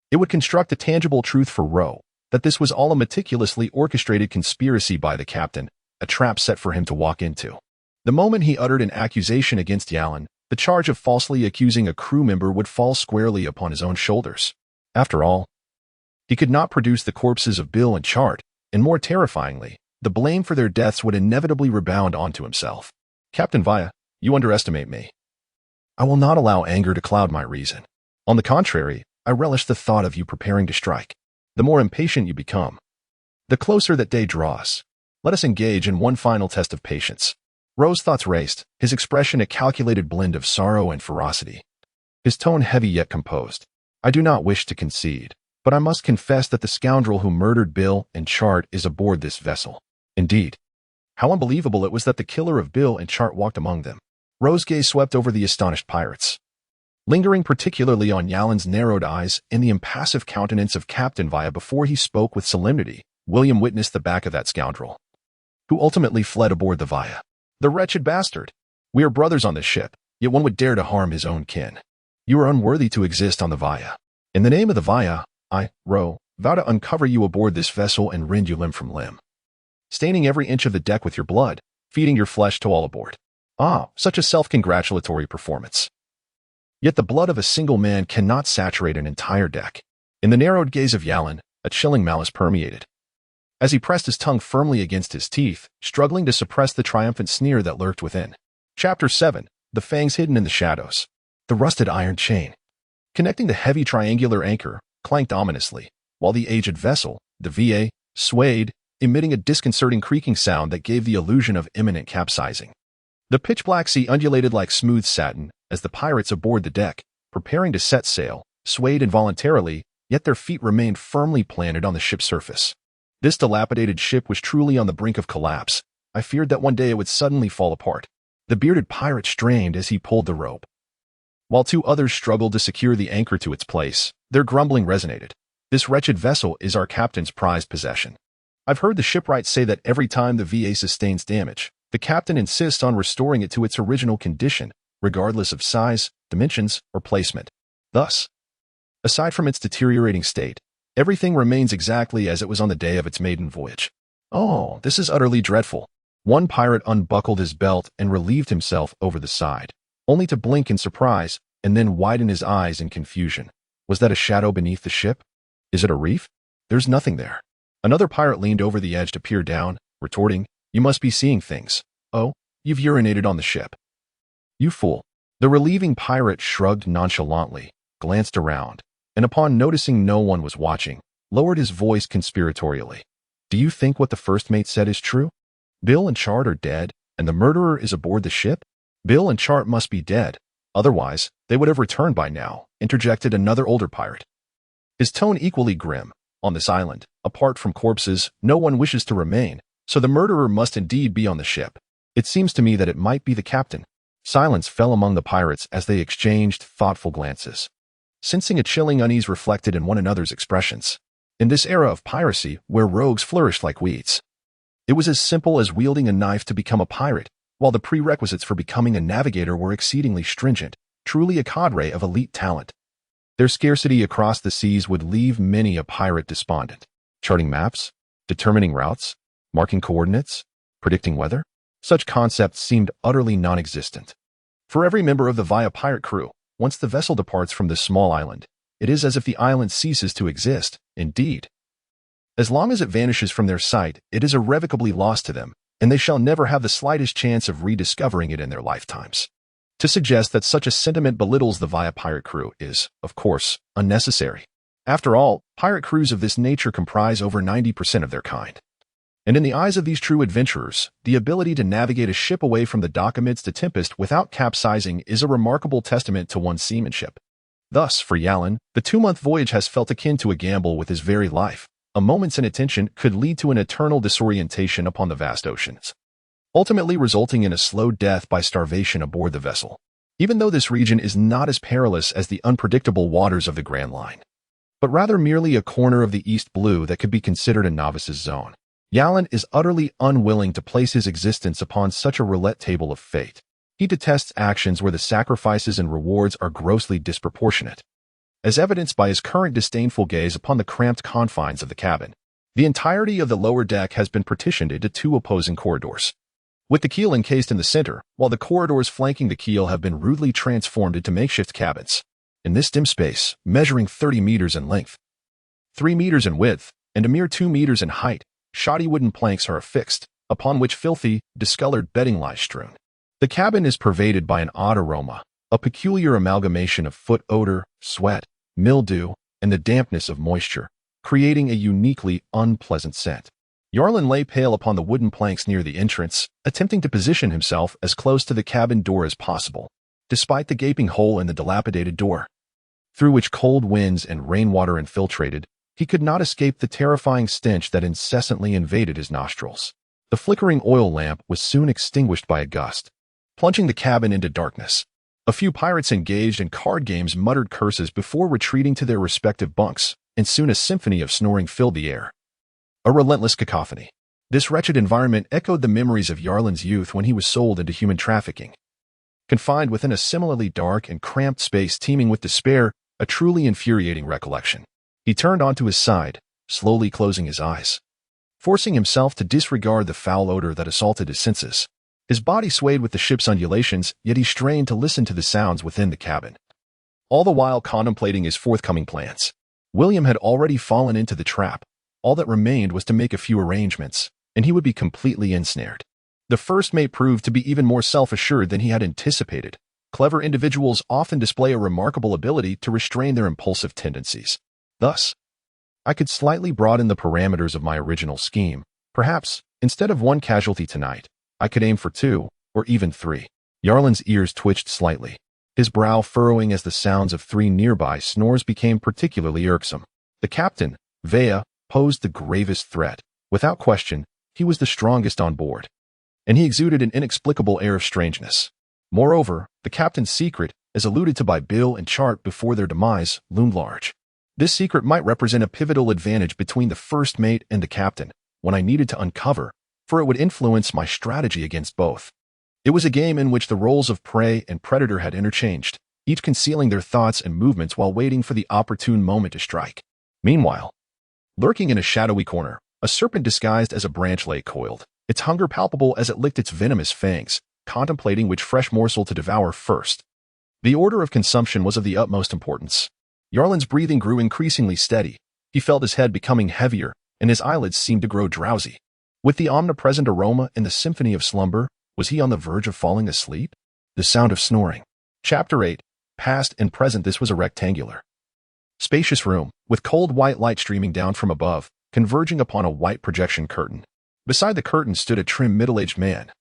it would construct a tangible truth for Roe, that this was all a meticulously orchestrated conspiracy by the captain, a trap set for him to walk into. The moment he uttered an accusation against Yalin, the charge of falsely accusing a crew member would fall squarely upon his own shoulders. After all, he could not produce the corpses of Bill and Chart, and more terrifyingly, the blame for their deaths would inevitably rebound onto himself. Captain Via, you underestimate me. I will not allow anger to cloud my reason. On the contrary, I relish the thought of you preparing to strike. The more impatient you become, the closer that day draws. Let us engage in one final test of patience. Ro's thoughts raced, his expression a calculated blend of sorrow and ferocity. His tone heavy yet composed. I do not wish to concede, but I must confess that the scoundrel who murdered Bill and Chart is aboard this vessel. Indeed. How unbelievable it was that the killer of Bill and Chart walked among them. Ro's gaze swept over the astonished pirates, lingering particularly on Yalen's narrowed eyes and the impassive countenance of Captain Via before he spoke with solemnity. William witnessed the back of that scoundrel, who ultimately fled aboard the Via. The wretched bastard! We are brothers on this ship, yet one would dare to harm his own kin. You are unworthy to exist on the Via. In the name of the Via, I, Ro, vow to uncover you aboard this vessel and rend you limb from limb, staining every inch of the deck with your blood, feeding your flesh to all aboard. Ah, such a self-congratulatory performance. Yet the blood of a single man cannot saturate an entire deck. In the narrowed gaze of Yalen, a chilling malice permeated, as he pressed his tongue firmly against his teeth, struggling to suppress the triumphant sneer that lurked within. Chapter 7. The Fangs Hidden in the Shadows. The rusted iron chain, connecting the heavy triangular anchor, clanked ominously, while the aged vessel, the VA, swayed, emitting a disconcerting creaking sound that gave the illusion of imminent capsizing. The pitch-black sea undulated like smooth satin as the pirates aboard the deck, preparing to set sail, swayed involuntarily, yet their feet remained firmly planted on the ship's surface. This dilapidated ship was truly on the brink of collapse. I feared that one day it would suddenly fall apart. The bearded pirate strained as he pulled the rope, while two others struggled to secure the anchor to its place. Their grumbling resonated. This wretched vessel is our captain's prized possession. I've heard the shipwrights say that every time the VA sustains damage, the captain insists on restoring it to its original condition, regardless of size, dimensions, or placement. Thus, aside from its deteriorating state, everything remains exactly as it was on the day of its maiden voyage. Oh, this is utterly dreadful. One pirate unbuckled his belt and relieved himself over the side, only to blink in surprise and then widen his eyes in confusion. Was that a shadow beneath the ship? Is it a reef? There's nothing there. Another pirate leaned over the edge to peer down, retorting, You must be seeing things. Oh, you've urinated on the ship. You fool. The relieving pirate shrugged nonchalantly, glanced around, and upon noticing no one was watching, lowered his voice conspiratorially. Do you think what the first mate said is true? Bill and Chart are dead, and the murderer is aboard the ship? Bill and Chart must be dead. Otherwise, they would have returned by now, interjected another older pirate, his tone equally grim. On this island, apart from corpses, no one wishes to remain, so the murderer must indeed be on the ship. It seems to me that it might be the captain. Silence fell among the pirates as they exchanged thoughtful glances, sensing a chilling unease reflected in one another's expressions. In this era of piracy, where rogues flourished like weeds, it was as simple as wielding a knife to become a pirate, while the prerequisites for becoming a navigator were exceedingly stringent, truly a cadre of elite talent. Their scarcity across the seas would leave many a pirate despondent. Charting maps, determining routes, marking coordinates, predicting weather, such concepts seemed utterly non-existent. For every member of the Via pirate crew, once the vessel departs from this small island, it is as if the island ceases to exist. Indeed, as long as it vanishes from their sight, it is irrevocably lost to them, and they shall never have the slightest chance of rediscovering it in their lifetimes. To suggest that such a sentiment belittles the Via pirate crew is, of course, unnecessary. After all, pirate crews of this nature comprise over 90% of their kind. And in the eyes of these true adventurers, the ability to navigate a ship away from the dock amidst a tempest without capsizing is a remarkable testament to one's seamanship. Thus, for Yalen, the 2-month voyage has felt akin to a gamble with his very life. A moment's inattention could lead to an eternal disorientation upon the vast oceans, ultimately resulting in a slow death by starvation aboard the vessel. Even though this region is not as perilous as the unpredictable waters of the Grand Line, but rather merely a corner of the East Blue that could be considered a novice's zone, Yalen is utterly unwilling to place his existence upon such a roulette table of fate. He detests actions where the sacrifices and rewards are grossly disproportionate, as evidenced by his current disdainful gaze upon the cramped confines of the cabin. The entirety of the lower deck has been partitioned into 2 opposing corridors, with the keel encased in the center, while the corridors flanking the keel have been rudely transformed into makeshift cabins. In this dim space, measuring 30 meters in length, 3 meters in width, and a mere 2 meters in height, shoddy wooden planks are affixed, upon which filthy, discolored bedding lies strewn. The cabin is pervaded by an odd aroma, a peculiar amalgamation of foot odor, sweat, mildew, and the dampness of moisture, creating a uniquely unpleasant scent. Yarlin lay pale upon the wooden planks near the entrance, attempting to position himself as close to the cabin door as possible, despite the gaping hole in the dilapidated door, through which cold winds and rainwater infiltrated. He could not escape the terrifying stench that incessantly invaded his nostrils. The flickering oil lamp was soon extinguished by a gust, plunging the cabin into darkness. A few pirates engaged in card games muttered curses before retreating to their respective bunks, and soon a symphony of snoring filled the air. A relentless cacophony. This wretched environment echoed the memories of Yarlin's youth when he was sold into human trafficking. Confined within a similarly dark and cramped space teeming with despair, a truly infuriating recollection. He turned onto his side, slowly closing his eyes, forcing himself to disregard the foul odor that assaulted his senses. His body swayed with the ship's undulations, yet he strained to listen to the sounds within the cabin, all the while contemplating his forthcoming plans. William had already fallen into the trap. All that remained was to make a few arrangements, and he would be completely ensnared. The first mate proved to be even more self-assured than he had anticipated. Clever individuals often display a remarkable ability to restrain their impulsive tendencies. Thus, I could slightly broaden the parameters of my original scheme. Perhaps, instead of one casualty tonight, I could aim for 2, or even 3. Yarlin's ears twitched slightly, his brow furrowing as the sounds of 3 nearby snores became particularly irksome. The captain, Vea, posed the gravest threat. Without question, he was the strongest on board, and he exuded an inexplicable air of strangeness. Moreover, the captain's secret, as alluded to by Bill and Chart before their demise, loomed large. This secret might represent a pivotal advantage between the first mate and the captain, when I needed to uncover, for it would influence my strategy against both. It was a game in which the roles of prey and predator had interchanged, each concealing their thoughts and movements while waiting for the opportune moment to strike. Meanwhile, lurking in a shadowy corner, a serpent disguised as a branch lay coiled, its hunger palpable as it licked its venomous fangs, contemplating which fresh morsel to devour first. The order of consumption was of the utmost importance. Yarlin's breathing grew increasingly steady. He felt his head becoming heavier, and his eyelids seemed to grow drowsy. With the omnipresent aroma and the symphony of slumber, was he on the verge of falling asleep? The sound of snoring. Chapter 8. Past and present. This was a rectangular, spacious room, with cold white light streaming down from above, converging upon a white projection curtain. Beside the curtain stood a trim middle-aged man,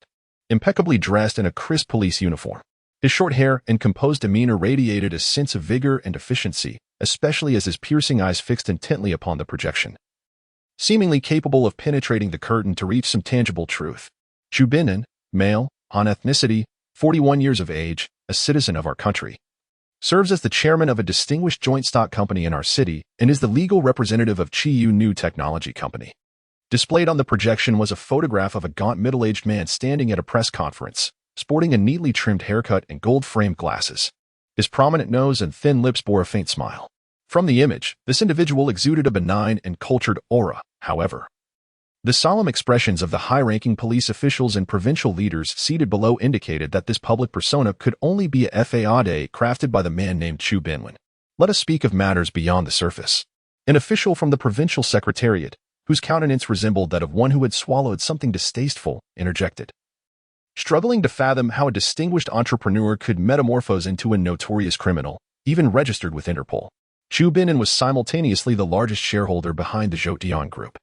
impeccably dressed in a crisp police uniform. His short hair and composed demeanor radiated a sense of vigor and efficiency, especially as his piercing eyes fixed intently upon the projection, seemingly capable of penetrating the curtain to reach some tangible truth. Chubinin, male, on ethnicity, 41 years of age, a citizen of our country, serves as the chairman of a distinguished joint stock company in our city and is the legal representative of Chi-Yu New Technology Company. Displayed on the projection was a photograph of a gaunt middle-aged man standing at a press conference, sporting a neatly trimmed haircut and gold-framed glasses. His prominent nose and thin lips bore a faint smile. From the image, this individual exuded a benign and cultured aura. However, the solemn expressions of the high-ranking police officials and provincial leaders seated below indicated that this public persona could only be a fade crafted by the man named Chubinin. Let us speak of matters beyond the surface. An official from the provincial secretariat, whose countenance resembled that of one who had swallowed something distasteful, interjected, struggling to fathom how a distinguished entrepreneur could metamorphose into a notorious criminal, even registered with Interpol. Chubinin was simultaneously the largest shareholder behind the Jotian Group,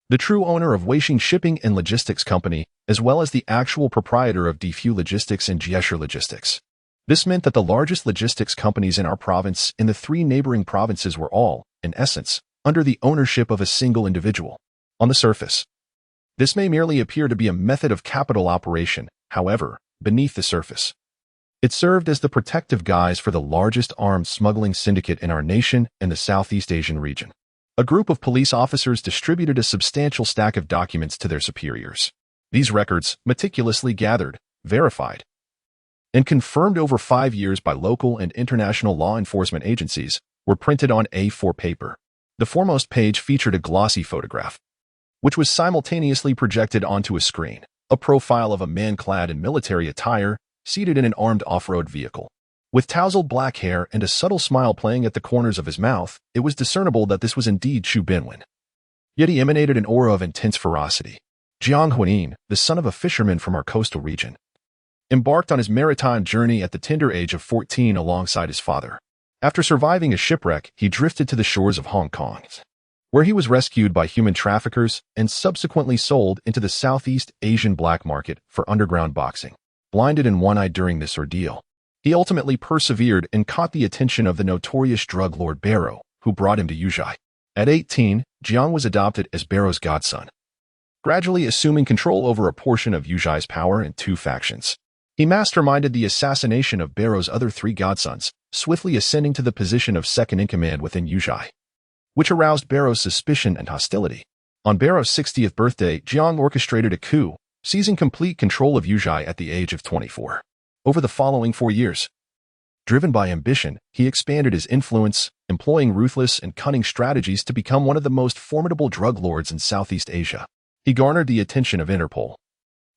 the true owner of Weisheng Shipping and Logistics Company, as well as the actual proprietor of Defu Logistics and Jiesher Logistics. This meant that the largest logistics companies in our province and the 3 neighboring provinces were all, in essence, under the ownership of a single individual. On the surface, this may merely appear to be a method of capital operation. However, beneath the surface, it served as the protective guise for the largest armed smuggling syndicate in our nation and the Southeast Asian region. A group of police officers distributed a substantial stack of documents to their superiors. These records, meticulously gathered, verified, and confirmed over 5 years by local and international law enforcement agencies, were printed on A4 paper. The foremost page featured a glossy photograph, which was simultaneously projected onto a screen, a profile of a man clad in military attire, seated in an armed off-road vehicle. With tousled black hair and a subtle smile playing at the corners of his mouth, it was discernible that this was indeed Chubinin. Yet he emanated an aura of intense ferocity. Jiang Huanin, the son of a fisherman from our coastal region, embarked on his maritime journey at the tender age of 14 alongside his father. After surviving a shipwreck, he drifted to the shores of Hong Kong, where he was rescued by human traffickers and subsequently sold into the Southeast Asian black market for underground boxing. Blinded and one-eyed during this ordeal, he ultimately persevered and caught the attention of the notorious drug lord Barrow, who brought him to Yuzhai. At 18, Jiang was adopted as Barrow's godson, gradually assuming control over a portion of Yuzhai's power in two factions. He masterminded the assassination of Barrow's other three godsons, swiftly ascending to the position of second-in-command within Yuzhai, which aroused Barrow's suspicion and hostility. On Barrow's 60th birthday, Jiang orchestrated a coup, seizing complete control of Yuzhai at the age of 24. Over the following 4 years, driven by ambition, he expanded his influence, employing ruthless and cunning strategies to become one of the most formidable drug lords in Southeast Asia. He garnered the attention of Interpol,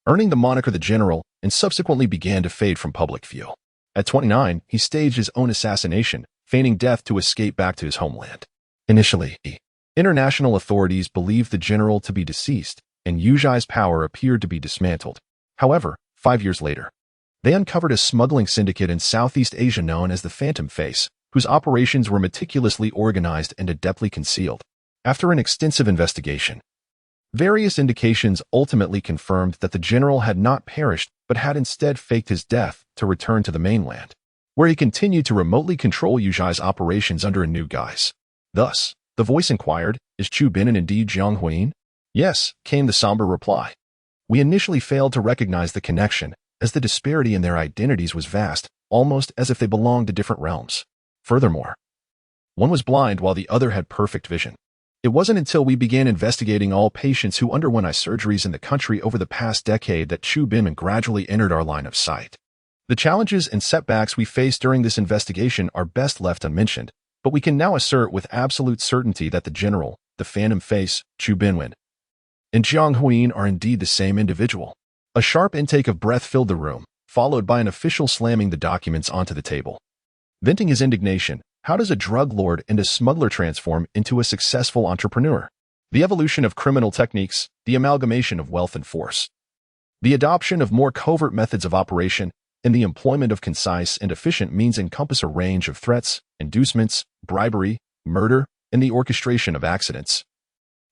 earning the moniker the General, and subsequently began to fade from public view. At 29, he staged his own assassination, feigning death to escape back to his homeland. Initially, international authorities believed the general to be deceased, and Yuzhai's power appeared to be dismantled. However, 5 years later, they uncovered a smuggling syndicate in Southeast Asia known as the Phantom Face, whose operations were meticulously organized and adeptly concealed. After an extensive investigation, various indications ultimately confirmed that the general had not perished but had instead faked his death to return to the mainland, where he continued to remotely control Yuzhai's operations under a new guise. Thus, the voice inquired, "Is Chu Binan indeed Jiang Huiyin?" "Yes," came the somber reply. We initially failed to recognize the connection, as the disparity in their identities was vast, almost as if they belonged to different realms. Furthermore, one was blind while the other had perfect vision. It wasn't until we began investigating all patients who underwent eye surgeries in the country over the past decade that Chu Binan gradually entered our line of sight. The challenges and setbacks we faced during this investigation are best left unmentioned, but we can now assert with absolute certainty that the general, the Phantom Face, Chu Binan, and Jiang Huiyin are indeed the same individual. A sharp intake of breath filled the room, followed by an official slamming the documents onto the table. Venting his indignation, how does a drug lord and a smuggler transform into a successful entrepreneur? The evolution of criminal techniques, the amalgamation of wealth and force, the adoption of more covert methods of operation, and the employment of concise and efficient means encompass a range of threats, inducements, bribery, murder, and the orchestration of accidents,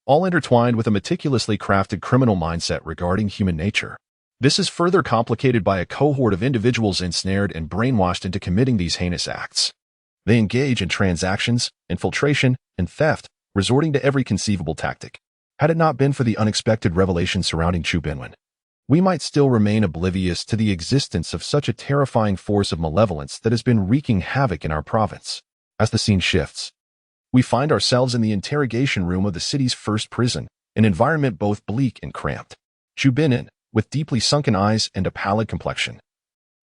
all intertwined with a meticulously crafted criminal mindset regarding human nature. This is further complicated by a cohort of individuals ensnared and brainwashed into committing these heinous acts. They engage in transactions, infiltration, and theft, resorting to every conceivable tactic. Had it not been for the unexpected revelations surrounding Chu Binan, we might still remain oblivious to the existence of such a terrifying force of malevolence that has been wreaking havoc in our province. As the scene shifts, we find ourselves in the interrogation room of the city's first prison, an environment both bleak and cramped. Chu Binan, with deeply sunken eyes and a pallid complexion,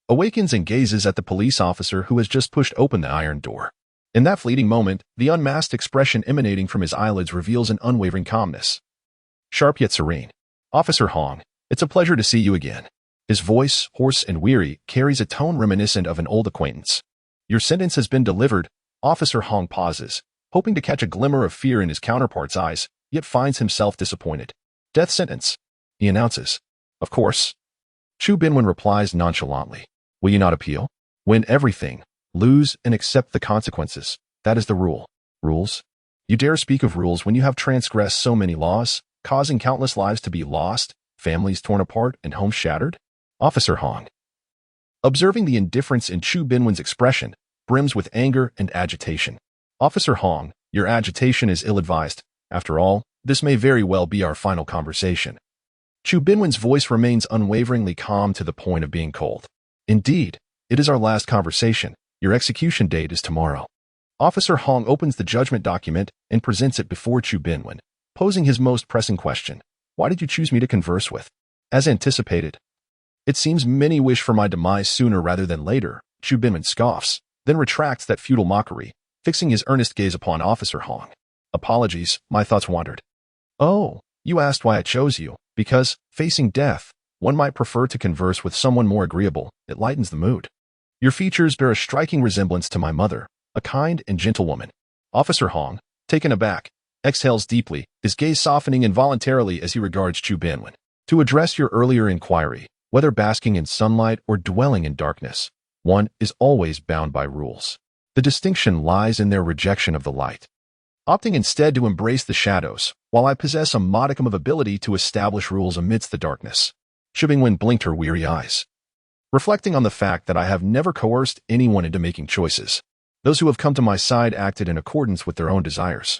awakens and gazes at the police officer who has just pushed open the iron door. In that fleeting moment, the unmasked expression emanating from his eyelids reveals an unwavering calmness. Sharp yet serene. "Officer Hong, it's a pleasure to see you again." His voice, hoarse and weary, carries a tone reminiscent of an old acquaintance. "Your sentence has been delivered." Officer Hong pauses, hoping to catch a glimmer of fear in his counterpart's eyes, yet finds himself disappointed. "Death sentence," he announces. "Of course." Chu Binan replies nonchalantly. "Will you not appeal? Win everything, lose and accept the consequences. That is the rule." "Rules? You dare speak of rules when you have transgressed so many laws, causing countless lives to be lost, families torn apart, and homes shattered?" Officer Hong, observing the indifference in Chu Binwan's expression, brims with anger and agitation. "Officer Hong, your agitation is ill-advised. After all, this may very well be our final conversation." Chu Binwan's voice remains unwaveringly calm to the point of being cold. "Indeed, it is our last conversation. Your execution date is tomorrow." Officer Hong opens the judgment document and presents it before Chu Binan, posing his most pressing question. "Why did you choose me to converse with?" "As anticipated. It seems many wish for my demise sooner rather than later." Chu Binan scoffs, then retracts that futile mockery, fixing his earnest gaze upon Officer Hong. "Apologies, my thoughts wandered." "Oh, you asked why I chose you. Because, facing death, one might prefer to converse with someone more agreeable. It lightens the mood. Your features bear a striking resemblance to my mother, a kind and gentle woman." Officer Hong, taken aback, exhales deeply, his gaze softening involuntarily as he regards Chu Binan. "To address your earlier inquiry, whether basking in sunlight or dwelling in darkness, one is always bound by rules. The distinction lies in their rejection of the light, opting instead to embrace the shadows, while I possess a modicum of ability to establish rules amidst the darkness. When blinked her weary eyes, reflecting on the fact that I have never coerced anyone into making choices. Those who have come to my side acted in accordance with their own desires.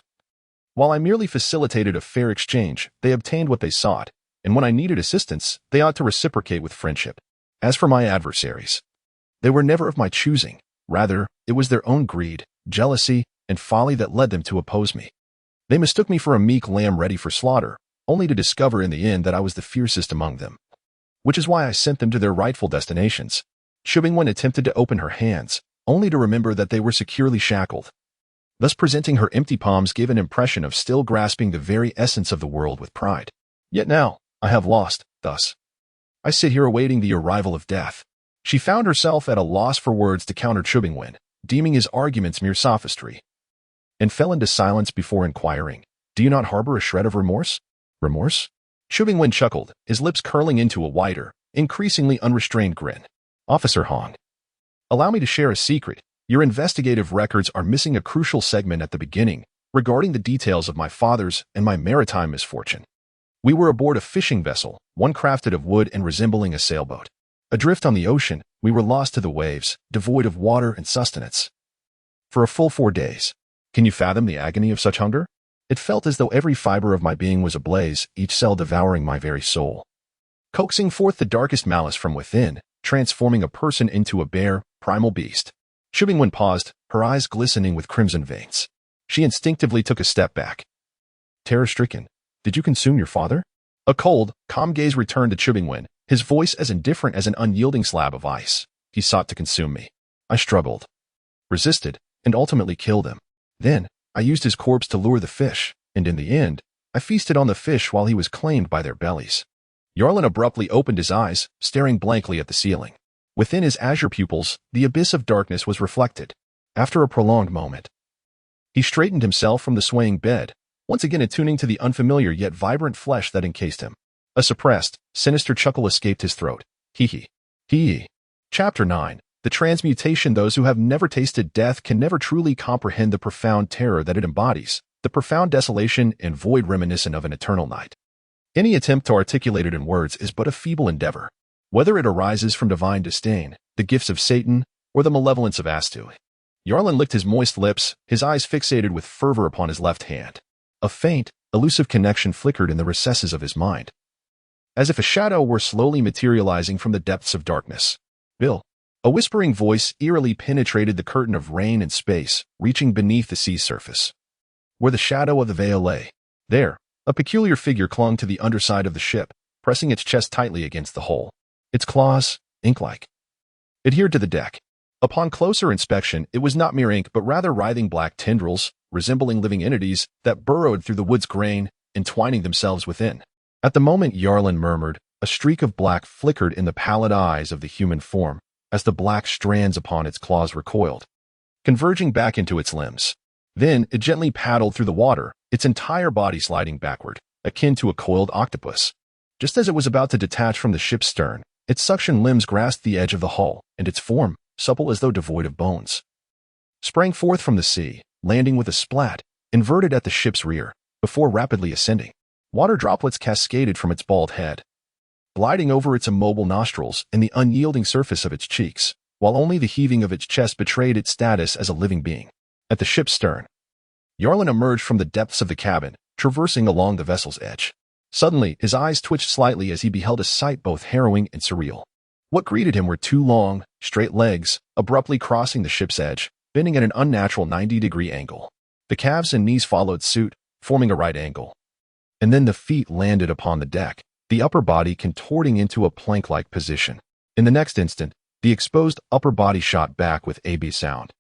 While I merely facilitated a fair exchange, they obtained what they sought, and when I needed assistance, they ought to reciprocate with friendship. As for my adversaries, they were never of my choosing. Rather, it was their own greed, jealousy, and folly that led them to oppose me. They mistook me for a meek lamb ready for slaughter, only to discover in the end that I was the fiercest among them. Which is why I sent them to their rightful destinations. When attempted to open her hands, only to remember that they were securely shackled. Thus presenting her empty palms gave an impression of still grasping the very essence of the world with pride. Yet now, I have lost, thus. I sit here awaiting the arrival of death. She found herself at a loss for words to counter When, deeming his arguments mere sophistry, and fell into silence before inquiring, "Do you not harbor a shred of remorse?" Remorse? When chuckled, his lips curling into a wider, increasingly unrestrained grin. Officer Hong, allow me to share a secret. Your investigative records are missing a crucial segment at the beginning, regarding the details of my father's and my maritime misfortune. We were aboard a fishing vessel, one crafted of wood and resembling a sailboat. Adrift on the ocean, we were lost to the waves, devoid of water and sustenance. For a full 4 days. Can you fathom the agony of such hunger? It felt as though every fiber of my being was ablaze, each cell devouring my very soul, coaxing forth the darkest malice from within, transforming a person into a bare, primal beast. When paused, her eyes glistening with crimson veins. She instinctively took a step back. Terror-stricken, did you consume your father? A cold, calm gaze returned to When, his voice as indifferent as an unyielding slab of ice. He sought to consume me. I struggled, resisted, and ultimately killed him. Then, I used his corpse to lure the fish, and in the end, I feasted on the fish while he was claimed by their bellies. Yarlin abruptly opened his eyes, staring blankly at the ceiling. Within his azure pupils, the abyss of darkness was reflected. After a prolonged moment, he straightened himself from the swaying bed, once again attuning to the unfamiliar yet vibrant flesh that encased him. A suppressed, sinister chuckle escaped his throat. Hee hee. Chapter 9. The Transmutation. Those who have never tasted death can never truly comprehend the profound terror that it embodies, the profound desolation and void reminiscent of an eternal night. Any attempt to articulate it in words is but a feeble endeavor. Whether it arises from divine disdain, the gifts of Satan, or the malevolence of Astur. Yarlin licked his moist lips, his eyes fixated with fervor upon his left hand. A faint, elusive connection flickered in the recesses of his mind, as if a shadow were slowly materializing from the depths of darkness. Bill. A whispering voice eerily penetrated the curtain of rain and space, reaching beneath the sea's surface, where the shadow of the veil lay. There, a peculiar figure clung to the underside of the ship, pressing its chest tightly against the hull. Its claws, ink-like, adhered to the deck. Upon closer inspection, it was not mere ink but rather writhing black tendrils, resembling living entities, that burrowed through the wood's grain, entwining themselves within. At the moment Yarlin murmured, a streak of black flickered in the pallid eyes of the human form, as the black strands upon its claws recoiled, converging back into its limbs. Then it gently paddled through the water, its entire body sliding backward, akin to a coiled octopus. Just as it was about to detach from the ship's stern, its suction limbs grasped the edge of the hull, and its form, supple as though devoid of bones, sprang forth from the sea, landing with a splat, inverted at the ship's rear, before rapidly ascending. Water droplets cascaded from its bald head, gliding over its immobile nostrils and the unyielding surface of its cheeks, while only the heaving of its chest betrayed its status as a living being. At the ship's stern, Yarlin emerged from the depths of the cabin, traversing along the vessel's edge. Suddenly, his eyes twitched slightly as he beheld a sight both harrowing and surreal. What greeted him were 2 long, straight legs, abruptly crossing the ship's edge, bending at an unnatural 90-degree angle. The calves and knees followed suit, forming a right angle. And then the feet landed upon the deck, the upper body contorting into a plank-like position. In the next instant, the exposed upper body shot back with a sound,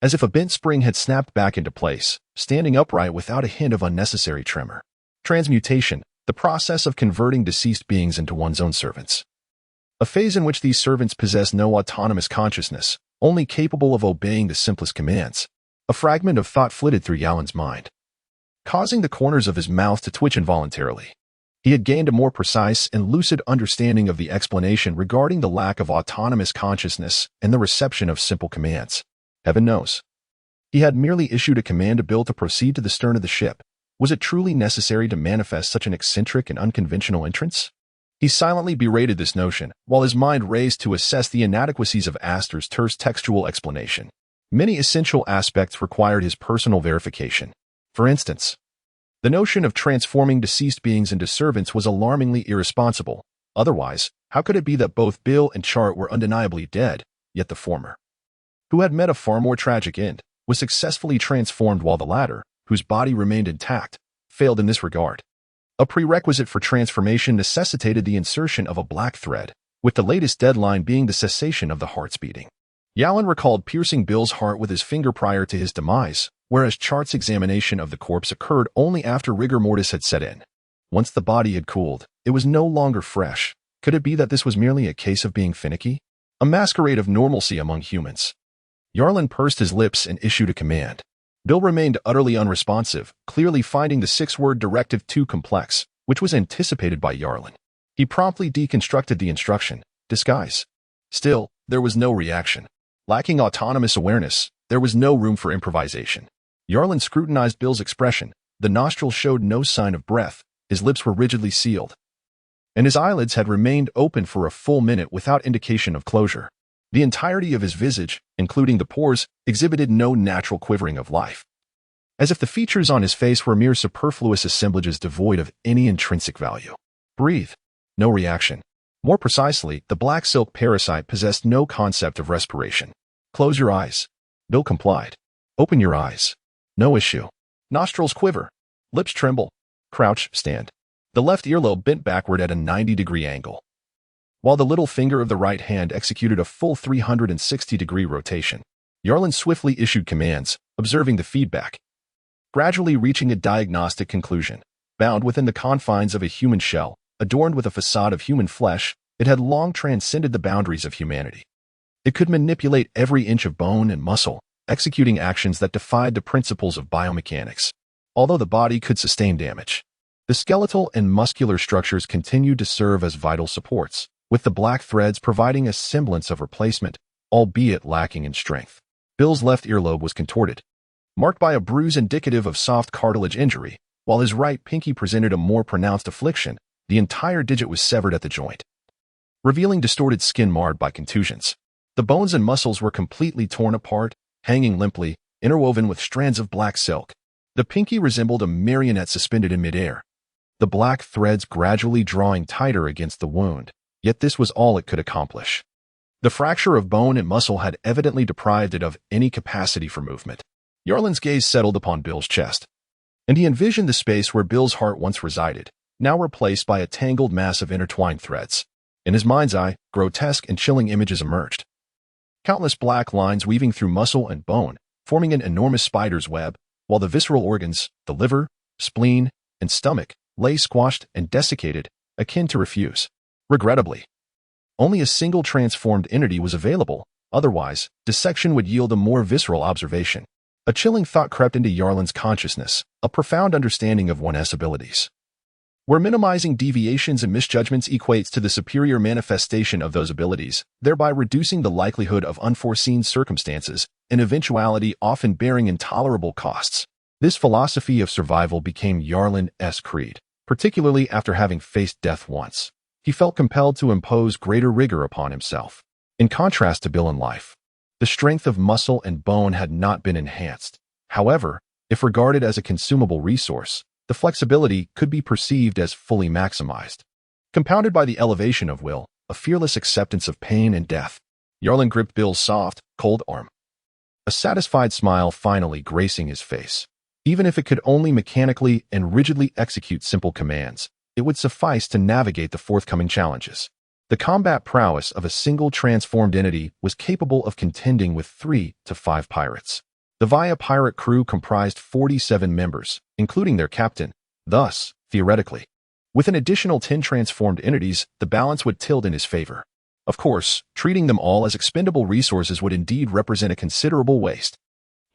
as if a bent spring had snapped back into place, standing upright without a hint of unnecessary tremor. Transmutation, the process of converting deceased beings into one's own servants. A phase in which these servants possess no autonomous consciousness, only capable of obeying the simplest commands. A fragment of thought flitted through Yalin's mind, causing the corners of his mouth to twitch involuntarily. He had gained a more precise and lucid understanding of the explanation regarding the lack of autonomous consciousness and the reception of simple commands. Heaven knows, He had merely issued a command to Bill to proceed to the stern of the ship. Was it truly necessary to manifest such an eccentric and unconventional entrance? He silently berated this notion, while his mind raced to assess the inadequacies of Astur's terse textual explanation. Many essential aspects required his personal verification. For instance, the notion of transforming deceased beings into servants was alarmingly irresponsible. Otherwise, how could it be that both Bill and Chart were undeniably dead, yet the former, who had met a far more tragic end, was successfully transformed while the latter, whose body remained intact, failed in this regard? A prerequisite for transformation necessitated the insertion of a black thread, with the latest deadline being the cessation of the heart's beating. Yalin recalled piercing Bill's heart with his finger prior to his demise, whereas Chart's examination of the corpse occurred only after rigor mortis had set in. Once the body had cooled, it was no longer fresh. Could it be that this was merely a case of being finicky? A masquerade of normalcy among humans? Yarlin pursed his lips and issued a command. Bill remained utterly unresponsive, clearly finding the 6-word directive too complex, which was anticipated by Yarlin. He promptly deconstructed the instruction, disguise. Still, there was no reaction. Lacking autonomous awareness, there was no room for improvisation. Yarlin scrutinized Bill's expression. The nostrils showed no sign of breath, his lips were rigidly sealed, and his eyelids had remained open for a full minute without indication of closure. The entirety of his visage, including the pores, exhibited no natural quivering of life, as if the features on his face were mere superfluous assemblages devoid of any intrinsic value. Breathe. No reaction. More precisely, the black silk parasite possessed no concept of respiration. Close your eyes. Bill complied. Open your eyes. No issue. Nostrils quiver. Lips tremble. Crouch, stand. The left earlobe bent backward at a 90-degree angle, while the little finger of the right hand executed a full 360-degree rotation. Yarlin swiftly issued commands, observing the feedback, gradually reaching a diagnostic conclusion. Bound within the confines of a human shell, adorned with a facade of human flesh, it had long transcended the boundaries of humanity. It could manipulate every inch of bone and muscle, executing actions that defied the principles of biomechanics. Although the body could sustain damage, the skeletal and muscular structures continued to serve as vital supports, with the black threads providing a semblance of replacement, albeit lacking in strength. Bill's left earlobe was contorted, marked by a bruise indicative of soft cartilage injury, while his right pinky presented a more pronounced affliction. The entire digit was severed at the joint, revealing distorted skin marred by contusions. The bones and muscles were completely torn apart, hanging limply, interwoven with strands of black silk. The pinky resembled a marionette suspended in midair, the black threads gradually drawing tighter against the wound, yet this was all it could accomplish. The fracture of bone and muscle had evidently deprived it of any capacity for movement. Yarlin's gaze settled upon Bill's chest, and he envisioned the space where Bill's heart once resided, now replaced by a tangled mass of intertwined threads. In his mind's eye, grotesque and chilling images emerged. Countless black lines weaving through muscle and bone, forming an enormous spider's web, while the visceral organs, the liver, spleen, and stomach, lay squashed and desiccated, akin to refuse. Regrettably, only a single transformed entity was available. Otherwise, dissection would yield a more visceral observation. A chilling thought crept into Yarlin's consciousness, a profound understanding of one's abilities, where minimizing deviations and misjudgments equates to the superior manifestation of those abilities, thereby reducing the likelihood of unforeseen circumstances, an eventuality often bearing intolerable costs. This philosophy of survival became Yarlin's creed, particularly after having faced death once. He felt compelled to impose greater rigor upon himself. In contrast to Bill in life, the strength of muscle and bone had not been enhanced. However, if regarded as a consumable resource, the flexibility could be perceived as fully maximized. Compounded by the elevation of will, a fearless acceptance of pain and death, Yarlin gripped Bill's soft, cold arm, a satisfied smile finally gracing his face. Even if it could only mechanically and rigidly execute simple commands, it would suffice to navigate the forthcoming challenges. The combat prowess of a single transformed entity was capable of contending with 3 to 5 pirates. The Via pirate crew comprised 47 members, including their captain. Thus, theoretically, with an additional 10 transformed entities, the balance would tilt in his favor. Of course, treating them all as expendable resources would indeed represent a considerable waste.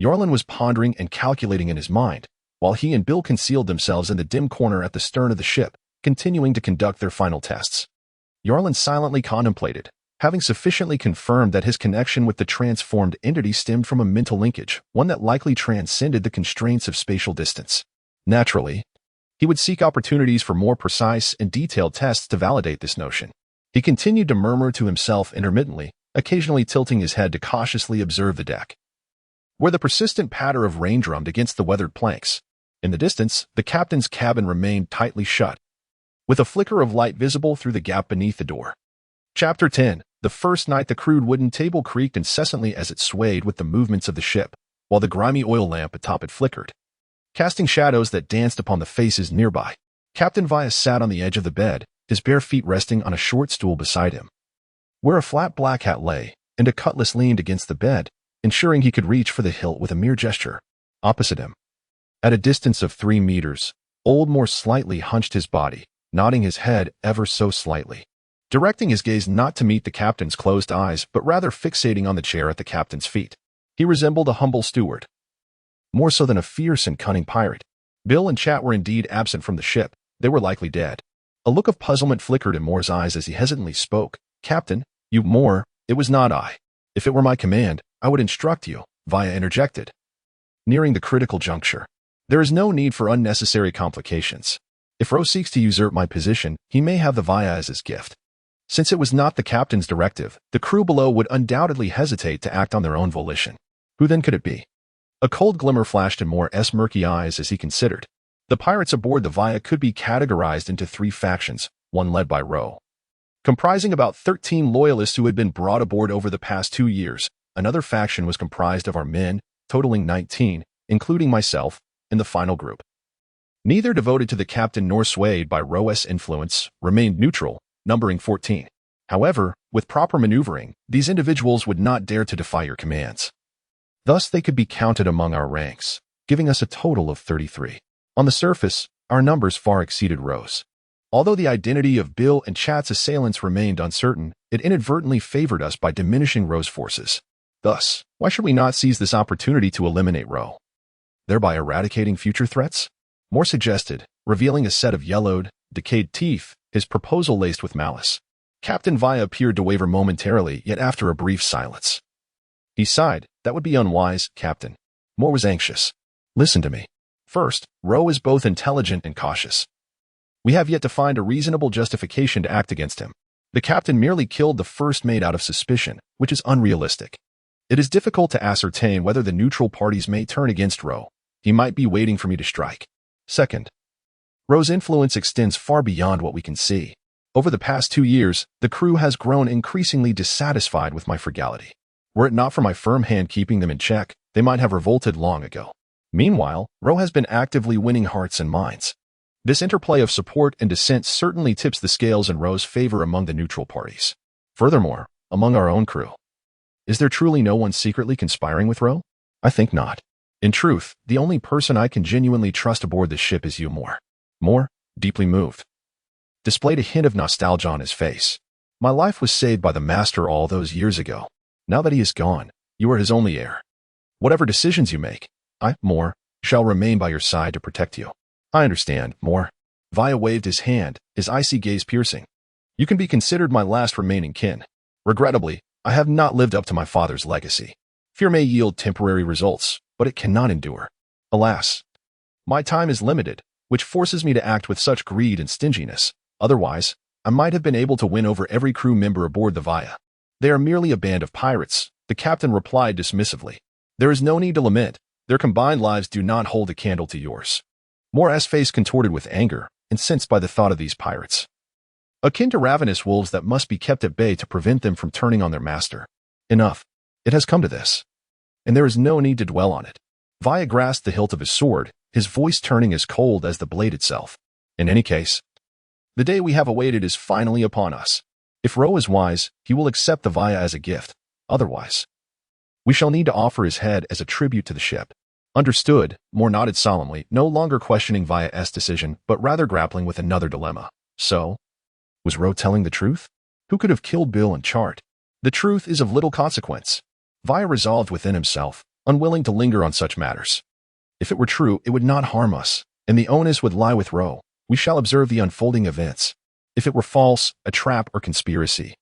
Yarlin was pondering and calculating in his mind, while he and Bill concealed themselves in the dim corner at the stern of the ship, continuing to conduct their final tests. Yarlin silently contemplated having sufficiently confirmed that his connection with the transformed entity stemmed from a mental linkage, one that likely transcended the constraints of spatial distance. Naturally, he would seek opportunities for more precise and detailed tests to validate this notion. He continued to murmur to himself intermittently, occasionally tilting his head to cautiously observe the deck, where the persistent patter of rain drummed against the weathered planks. In the distance, the captain's cabin remained tightly shut, with a flicker of light visible through the gap beneath the door. Chapter 10. The first night the crude wooden table creaked incessantly as it swayed with the movements of the ship, while the grimy oil lamp atop it flickered, casting shadows that danced upon the faces nearby. Captain Vaya sat on the edge of the bed, his bare feet resting on a short stool beside him, where a flat black hat lay, and a cutlass leaned against the bed, ensuring he could reach for the hilt with a mere gesture. Opposite him, at a distance of 3 meters, Oldmore slightly hunched his body, nodding his head ever so slightly, directing his gaze not to meet the captain's closed eyes but rather fixating on the chair at the captain's feet. He resembled a humble steward, more so than a fierce and cunning pirate. Bill and Chat were indeed absent from the ship. They were likely dead. A look of puzzlement flickered in Moore's eyes as he hesitantly spoke. "Captain, you Moore, it was not I. If it were my command, I would instruct you," Vaya interjected, nearing the critical juncture. "There is no need for unnecessary complications. If Roe seeks to usurp my position, he may have the Vaya as his gift. Since it was not the captain's directive, the crew below would undoubtedly hesitate to act on their own volition. Who then could it be?" A cold glimmer flashed in Moore's murky eyes as he considered. The pirates aboard the Vaya could be categorized into 3 factions, one led by Roe, comprising about 13 loyalists who had been brought aboard over the past 2 years. Another faction was comprised of our men, totaling 19, including myself, in the final group. Neither devoted to the captain nor swayed by Roe's influence, remained neutral, numbering 14. However, with proper maneuvering, these individuals would not dare to defy your commands. Thus they could be counted among our ranks, giving us a total of 33. On the surface, our numbers far exceeded Roe's. Although the identity of Bill and Chat's assailants remained uncertain, it inadvertently favored us by diminishing Roe's forces. Thus, why should we not seize this opportunity to eliminate Roe, thereby eradicating future threats? Moore suggested, revealing a set of yellowed, decayed teeth, his proposal laced with malice. Captain Vaya appeared to waver momentarily, yet after a brief silence, he sighed. "That would be unwise, Captain." Moore was anxious. "Listen to me. First, Roe is both intelligent and cautious. We have yet to find a reasonable justification to act against him. The captain merely killed the first mate out of suspicion, which is unrealistic. It is difficult to ascertain whether the neutral parties may turn against Roe. He might be waiting for me to strike. Second, Roe's influence extends far beyond what we can see. Over the past 2 years, the crew has grown increasingly dissatisfied with my frugality. Were it not for my firm hand keeping them in check, they might have revolted long ago. Meanwhile, Roe has been actively winning hearts and minds. This interplay of support and dissent certainly tips the scales in Roe's favor among the neutral parties. Furthermore, among our own crew, is there truly no one secretly conspiring with Roe? I think not. In truth, the only person I can genuinely trust aboard this ship is you, Moore." Moore, deeply moved, displayed a hint of nostalgia on his face. "My life was saved by the master all those years ago. Now that he is gone, you are his only heir. Whatever decisions you make, I, Moore, shall remain by your side to protect you." "I understand, Moore." Vaya waved his hand, his icy gaze piercing. "You can be considered my last remaining kin. Regrettably, I have not lived up to my father's legacy. Fear may yield temporary results, but it cannot endure. Alas, my time is limited, which forces me to act with such greed and stinginess. Otherwise, I might have been able to win over every crew member aboard the Vaya." "They are merely a band of pirates," the captain replied dismissively. "There is no need to lament. Their combined lives do not hold a candle to yours." Moore's face contorted with anger, incensed by the thought of these pirates, akin to ravenous wolves that must be kept at bay to prevent them from turning on their master. Enough. It has come to this, and there is no need to dwell on it. Vaya grasped the hilt of his sword, his voice turning as cold as the blade itself. "In any case, the day we have awaited is finally upon us. If Roe is wise, he will accept the Vaya as a gift. Otherwise, we shall need to offer his head as a tribute to the ship." "Understood," Moore nodded solemnly, no longer questioning Vaya's decision, but rather grappling with another dilemma. So, was Roe telling the truth? Who could have killed Bill and Chart? The truth is of little consequence, Vaya resolved within himself, unwilling to linger on such matters. If it were true, it would not harm us, and the onus would lie with Roe. We shall observe the unfolding events. If it were false, a trap or conspiracy,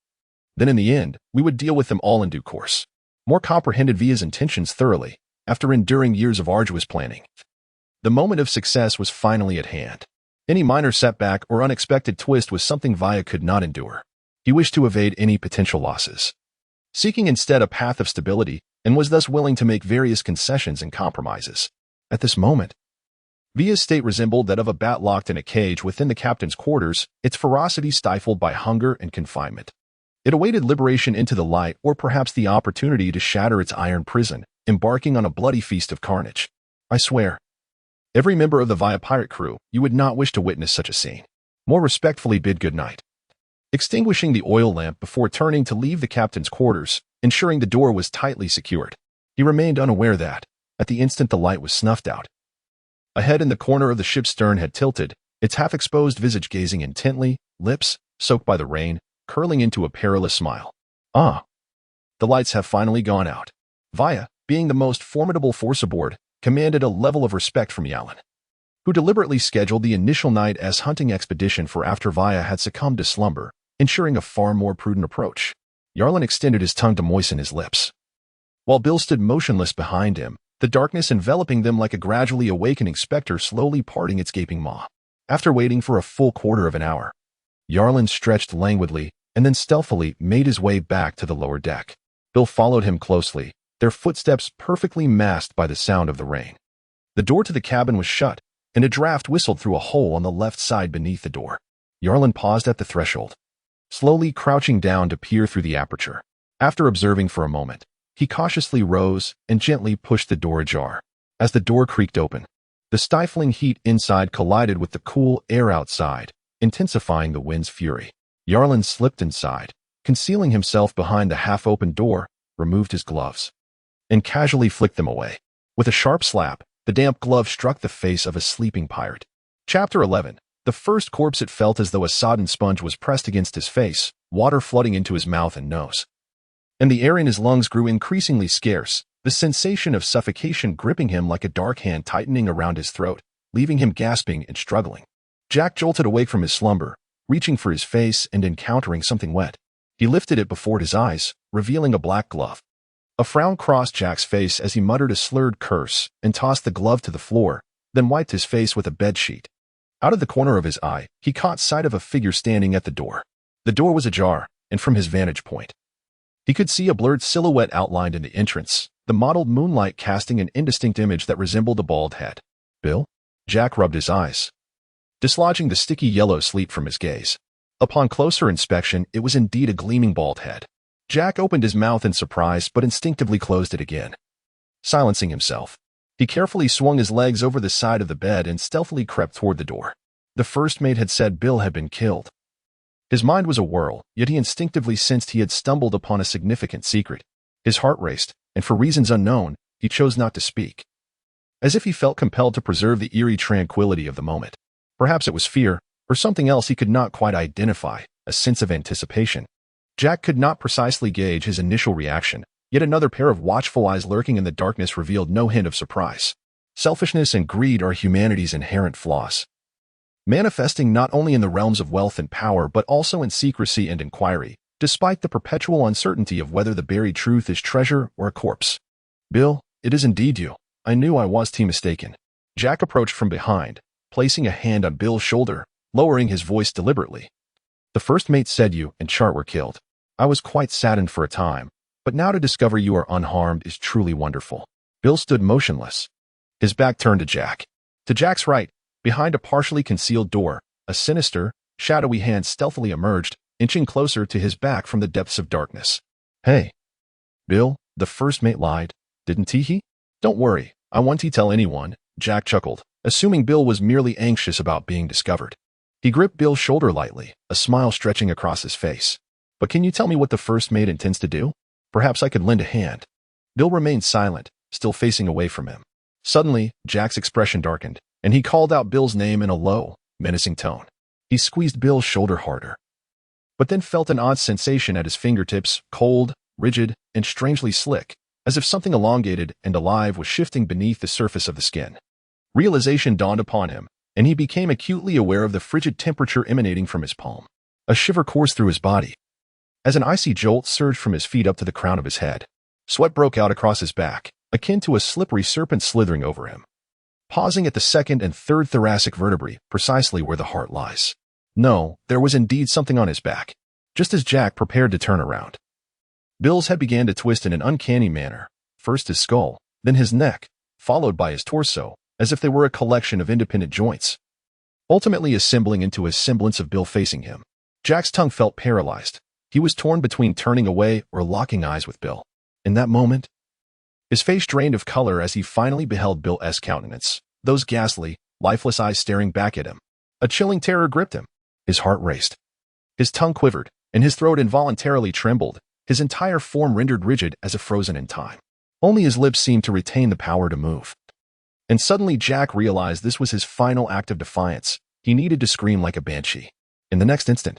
Then in the end, we would deal with them all in due course. Moore comprehended Via's intentions thoroughly, after enduring years of arduous planning. The moment of success was finally at hand. Any minor setback or unexpected twist was something Via could not endure. He wished to evade any potential losses, seeking instead a path of stability, and was thus willing to make various concessions and compromises. At this moment, Via's state resembled that of a bat locked in a cage within the captain's quarters, its ferocity stifled by hunger and confinement. It awaited liberation into the light, or perhaps the opportunity to shatter its iron prison, embarking on a bloody feast of carnage. I swear, every member of the Via pirate crew, you would not wish to witness such a scene. More respectfully bid good night. Extinguishing the oil lamp before turning to leave the captain's quarters, ensuring the door was tightly secured, he remained unaware that, at the instant the light was snuffed out, a head in the corner of the ship's stern had tilted, its half-exposed visage gazing intently, lips, soaked by the rain, curling into a perilous smile. Ah! The lights have finally gone out. Via, being the most formidable force aboard, commanded a level of respect from Yalin, who deliberately scheduled the initial night's hunting expedition for after Via had succumbed to slumber, ensuring a far more prudent approach. Yarlin extended his tongue to moisten his lips, while Bill stood motionless behind him, the darkness enveloping them like a gradually awakening specter slowly parting its gaping maw. After waiting for a full quarter of an hour, Yarlin stretched languidly and then stealthily made his way back to the lower deck. Bill followed him closely, their footsteps perfectly masked by the sound of the rain. The door to the cabin was shut, and a draft whistled through a hole on the left side beneath the door. Yarlin paused at the threshold, slowly crouching down to peer through the aperture. After observing for a moment, he cautiously rose and gently pushed the door ajar. As the door creaked open, the stifling heat inside collided with the cool air outside, intensifying the wind's fury. Yarlin slipped inside, concealing himself behind the half-open door, removed his gloves, and casually flicked them away. With a sharp slap, the damp glove struck the face of a sleeping pirate. Chapter 11. The first corpse. It felt as though a sodden sponge was pressed against his face, water flooding into his mouth and nose, and the air in his lungs grew increasingly scarce, the sensation of suffocation gripping him like a dark hand tightening around his throat, leaving him gasping and struggling. Jack jolted awake from his slumber, reaching for his face and encountering something wet. He lifted it before his eyes, revealing a black glove. A frown crossed Jack's face as he muttered a slurred curse and tossed the glove to the floor, then wiped his face with a bedsheet. Out of the corner of his eye, he caught sight of a figure standing at the door. The door was ajar, and from his vantage point, he could see a blurred silhouette outlined in the entrance, the mottled moonlight casting an indistinct image that resembled a bald head. Bill? Jack rubbed his eyes, dislodging the sticky yellow sleep from his gaze. Upon closer inspection, it was indeed a gleaming bald head. Jack opened his mouth in surprise but instinctively closed it again. Silencing himself, he carefully swung his legs over the side of the bed and stealthily crept toward the door. The first mate had said Bill had been killed. His mind was a whirl, yet he instinctively sensed he had stumbled upon a significant secret. His heart raced, and for reasons unknown, he chose not to speak, as if he felt compelled to preserve the eerie tranquility of the moment. Perhaps it was fear, or something else he could not quite identify, a sense of anticipation. Jack could not precisely gauge his initial reaction, yet another pair of watchful eyes lurking in the darkness revealed no hint of surprise. Selfishness and greed are humanity's inherent flaws, manifesting not only in the realms of wealth and power but also in secrecy and inquiry, despite the perpetual uncertainty of whether the buried truth is treasure or a corpse. Bill, it is indeed you. I knew I was mistaken. Jack approached from behind, placing a hand on Bill's shoulder, lowering his voice deliberately. The first mate said you and Chart were killed. I was quite saddened for a time, but now to discover you are unharmed is truly wonderful. Bill stood motionless, his back turned to Jack. To Jack's right, behind a partially concealed door, a sinister, shadowy hand stealthily emerged, inching closer to his back from the depths of darkness. Hey, Bill, the first mate lied, didn't he? Don't worry, I won't tell anyone, Jack chuckled, assuming Bill was merely anxious about being discovered. He gripped Bill's shoulder lightly, a smile stretching across his face. But can you tell me what the first mate intends to do? Perhaps I could lend a hand. Bill remained silent, still facing away from him. Suddenly, Jack's expression darkened, and he called out Bill's name in a low, menacing tone. He squeezed Bill's shoulder harder, but then felt an odd sensation at his fingertips, cold, rigid, and strangely slick, as if something elongated and alive was shifting beneath the surface of the skin. Realization dawned upon him, and he became acutely aware of the frigid temperature emanating from his palm. A shiver coursed through his body, as an icy jolt surged from his feet up to the crown of his head. Sweat broke out across his back, akin to a slippery serpent slithering over him, pausing at the second and third thoracic vertebrae, precisely where the heart lies. No, there was indeed something on his back, just as Jack prepared to turn around. Bill's head began to twist in an uncanny manner, first his skull, then his neck, followed by his torso, as if they were a collection of independent joints, ultimately assembling into a semblance of Bill facing him. Jack's tongue felt paralyzed. He was torn between turning away or locking eyes with Bill. In that moment, his face drained of color as he finally beheld Bill's countenance, those ghastly, lifeless eyes staring back at him. A chilling terror gripped him. His heart raced. His tongue quivered, and his throat involuntarily trembled, his entire form rendered rigid as if frozen in time. Only his lips seemed to retain the power to move. And suddenly Jack realized this was his final act of defiance. He needed to scream like a banshee. In the next instant,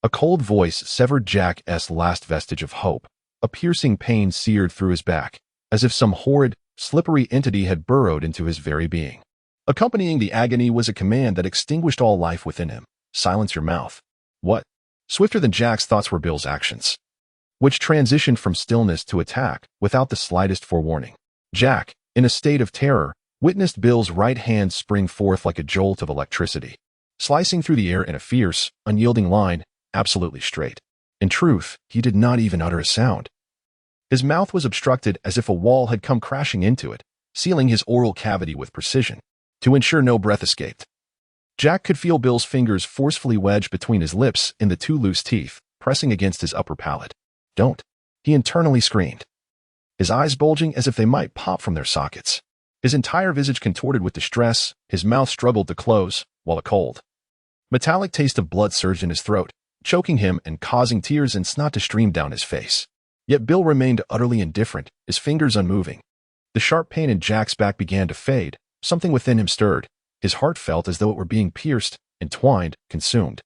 a cold voice severed Jack's last vestige of hope. A piercing pain seared through his back, as if some horrid, slippery entity had burrowed into his very being. Accompanying the agony was a command that extinguished all life within him. Silence your mouth. What? Swifter than Jack's thoughts were Bill's actions, which transitioned from stillness to attack without the slightest forewarning. Jack, in a state of terror, witnessed Bill's right hand spring forth like a jolt of electricity, slicing through the air in a fierce, unyielding line, absolutely straight. In truth, he did not even utter a sound. His mouth was obstructed as if a wall had come crashing into it, sealing his oral cavity with precision, to ensure no breath escaped. Jack could feel Bill's fingers forcefully wedged between his lips in the two loose teeth, pressing against his upper palate. Don't, he internally screamed, his eyes bulging as if they might pop from their sockets. His entire visage contorted with distress, his mouth struggled to close, while a cold, metallic taste of blood surged in his throat, choking him and causing tears and snot to stream down his face. Yet Bill remained utterly indifferent, his fingers unmoving. The sharp pain in Jack's back began to fade, something within him stirred. His heart felt as though it were being pierced, entwined, consumed.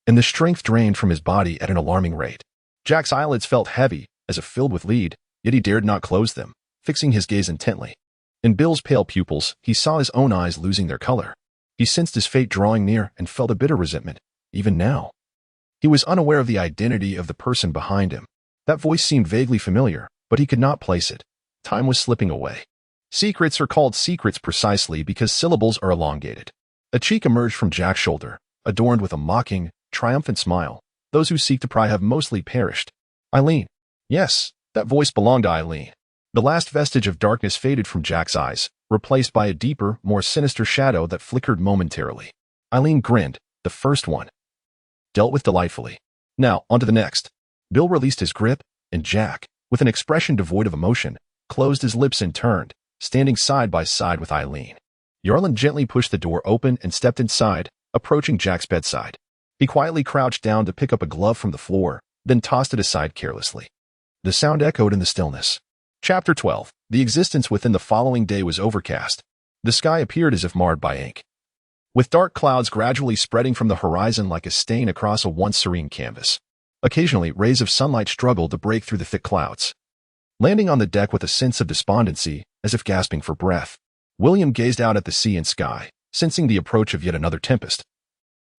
And the strength drained from his body at an alarming rate. Jack's eyelids felt heavy, as if filled with lead, yet he dared not close them, fixing his gaze intently. In Bill's pale pupils, he saw his own eyes losing their color. He sensed his fate drawing near and felt a bitter resentment, even now. He was unaware of the identity of the person behind him. That voice seemed vaguely familiar, but he could not place it. Time was slipping away. Secrets are called secrets precisely because syllables are elongated. A cheek emerged from Jack's shoulder, adorned with a mocking, triumphant smile. Those who seek to pry have mostly perished. Eileen. Yes, that voice belonged to Eileen. The last vestige of darkness faded from Jack's eyes, replaced by a deeper, more sinister shadow that flickered momentarily. Eileen grinned, the first one. Dealt with delightfully. Now, on to the next. Bill released his grip, and Jack, with an expression devoid of emotion, closed his lips and turned, standing side by side with Eileen. Yarlin gently pushed the door open and stepped inside, approaching Jack's bedside. He quietly crouched down to pick up a glove from the floor, then tossed it aside carelessly. The sound echoed in the stillness. Chapter 12. The existence within the following day was overcast. The sky appeared as if marred by ink, with dark clouds gradually spreading from the horizon like a stain across a once serene canvas. Occasionally, rays of sunlight struggled to break through the thick clouds. Landing on the deck with a sense of despondency, as if gasping for breath, William gazed out at the sea and sky, sensing the approach of yet another tempest.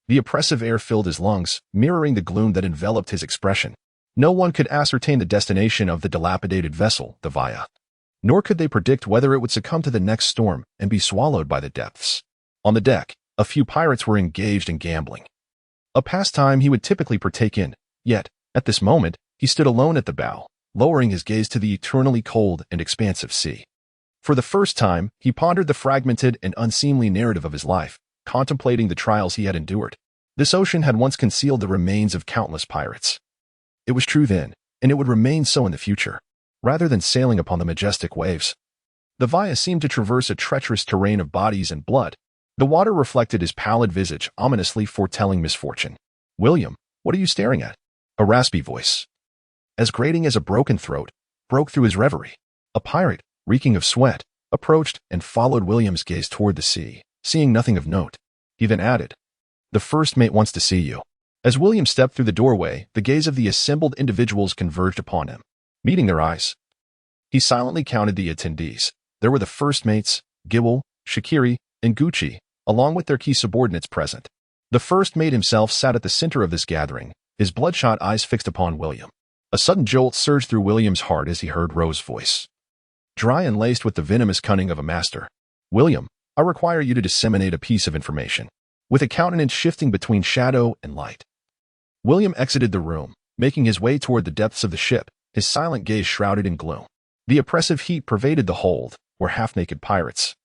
The oppressive air filled his lungs, mirroring the gloom that enveloped his expression. No one could ascertain the destination of the dilapidated vessel, the Via, nor could they predict whether it would succumb to the next storm and be swallowed by the depths. On the deck, a few pirates were engaged in gambling, a pastime he would typically partake in, yet, at this moment, he stood alone at the bow, lowering his gaze to the eternally cold and expansive sea. For the first time, he pondered the fragmented and unseemly narrative of his life, contemplating the trials he had endured. This ocean had once concealed the remains of countless pirates. It was true then, and it would remain so in the future, rather than sailing upon the majestic waves. The Via seemed to traverse a treacherous terrain of bodies and blood. The water reflected his pallid visage, ominously foretelling misfortune. "William, what are you staring at?" A raspy voice, as grating as a broken throat, broke through his reverie. A pirate, reeking of sweat, approached and followed William's gaze toward the sea, seeing nothing of note. He then added, "The first mate wants to see you." As William stepped through the doorway, the gaze of the assembled individuals converged upon him. Meeting their eyes, he silently counted the attendees. There were the first mates, Gibble, Shakiri, and Gucci, along with their key subordinates present. The first mate himself sat at the center of this gathering, his bloodshot eyes fixed upon William. A sudden jolt surged through William's heart as he heard Rose's voice, dry and laced with the venomous cunning of a master. "William, I require you to disseminate a piece of information." With a countenance shifting between shadow and light, William exited the room, making his way toward the depths of the ship, his silent gaze shrouded in gloom. The oppressive heat pervaded the hold, where half-naked pirates,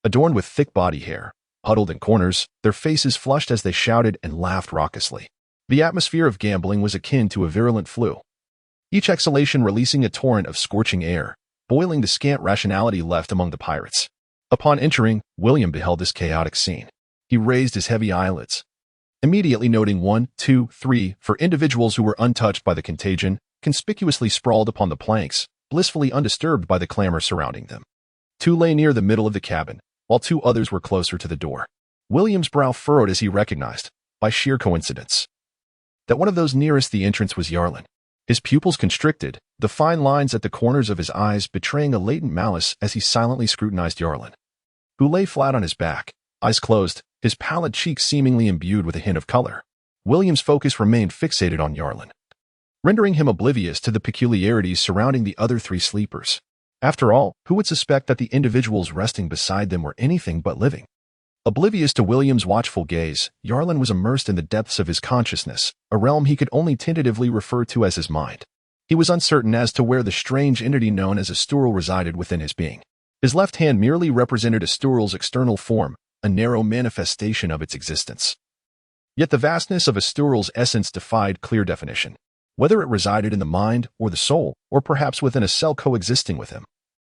adorned with thick body hair, huddled in corners, their faces flushed as they shouted and laughed raucously. The atmosphere of gambling was akin to a virulent flu, each exhalation releasing a torrent of scorching air, boiling the scant rationality left among the pirates. Upon entering, William beheld this chaotic scene. He raised his heavy eyelids, immediately noting 1, 2, 3 for individuals who were untouched by the contagion, conspicuously sprawled upon the planks, blissfully undisturbed by the clamor surrounding them. 2 lay near the middle of the cabin, while 2 others were closer to the door. William's brow furrowed as he recognized, by sheer coincidence, that one of those nearest the entrance was Yarlin. His pupils constricted, the fine lines at the corners of his eyes betraying a latent malice as he silently scrutinized Yarlin, who lay flat on his back, eyes closed, his pallid cheeks seemingly imbued with a hint of color. William's focus remained fixated on Yarlin, rendering him oblivious to the peculiarities surrounding the other 3 sleepers. After all, who would suspect that the individuals resting beside them were anything but living? Oblivious to William's watchful gaze, Yarlin was immersed in the depths of his consciousness, a realm he could only tentatively refer to as his mind. He was uncertain as to where the strange entity known as Astur resided within his being. His left hand merely represented Astur's external form, a narrow manifestation of its existence. Yet the vastness of Astur's essence defied clear definition, whether it resided in the mind or the soul, or perhaps within a cell coexisting with him,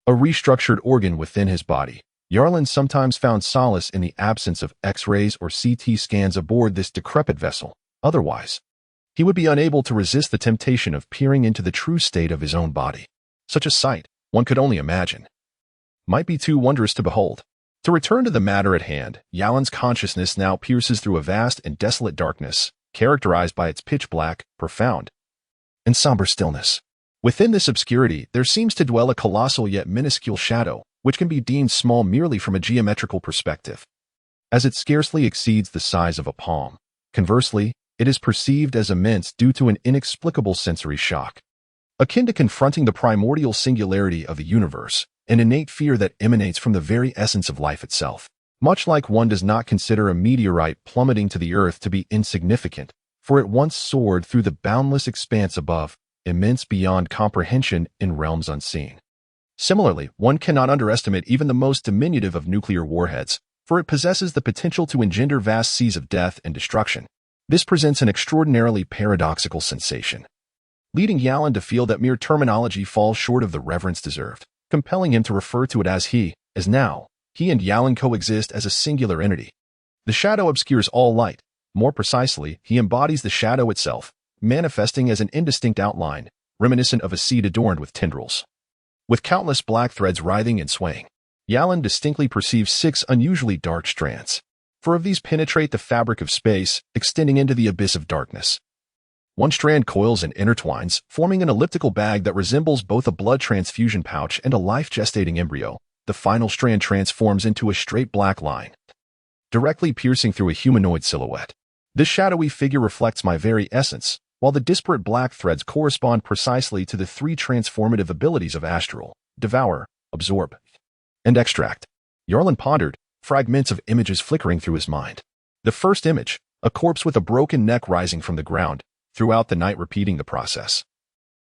a restructured organ within his body. Yarlin sometimes found solace in the absence of X-rays or CT scans aboard this decrepit vessel. Otherwise, he would be unable to resist the temptation of peering into the true state of his own body. Such a sight, one could only imagine, might be too wondrous to behold. To return to the matter at hand, Yarlin's consciousness now pierces through a vast and desolate darkness, characterized by its pitch-black, profound, and somber stillness. Within this obscurity, there seems to dwell a colossal yet minuscule shadow, which can be deemed small merely from a geometrical perspective, as it scarcely exceeds the size of a palm. Conversely, it is perceived as immense due to an inexplicable sensory shock, akin to confronting the primordial singularity of the universe, an innate fear that emanates from the very essence of life itself. Much like one does not consider a meteorite plummeting to the earth to be insignificant, for it once soared through the boundless expanse above, immense beyond comprehension in realms unseen. Similarly, one cannot underestimate even the most diminutive of nuclear warheads, for it possesses the potential to engender vast seas of death and destruction. This presents an extraordinarily paradoxical sensation, leading Yarlin to feel that mere terminology falls short of the reverence deserved, compelling him to refer to it as he, as now. He and Yarlin coexist as a singular entity. The shadow obscures all light. More precisely, he embodies the shadow itself, manifesting as an indistinct outline, reminiscent of a seed adorned with tendrils. With countless black threads writhing and swaying, Yarlin distinctly perceives 6 unusually dark strands. 4 of these penetrate the fabric of space, extending into the abyss of darkness. One strand coils and intertwines, forming an elliptical bag that resembles both a blood transfusion pouch and a life-gestating embryo. The final strand transforms into a straight black line, directly piercing through a humanoid silhouette. This shadowy figure reflects my very essence, while the disparate black threads correspond precisely to the 3 transformative abilities of Astral: devour, absorb, and extract. Yarlin pondered, fragments of images flickering through his mind. The first image, a corpse with a broken neck rising from the ground, throughout the night repeating the process,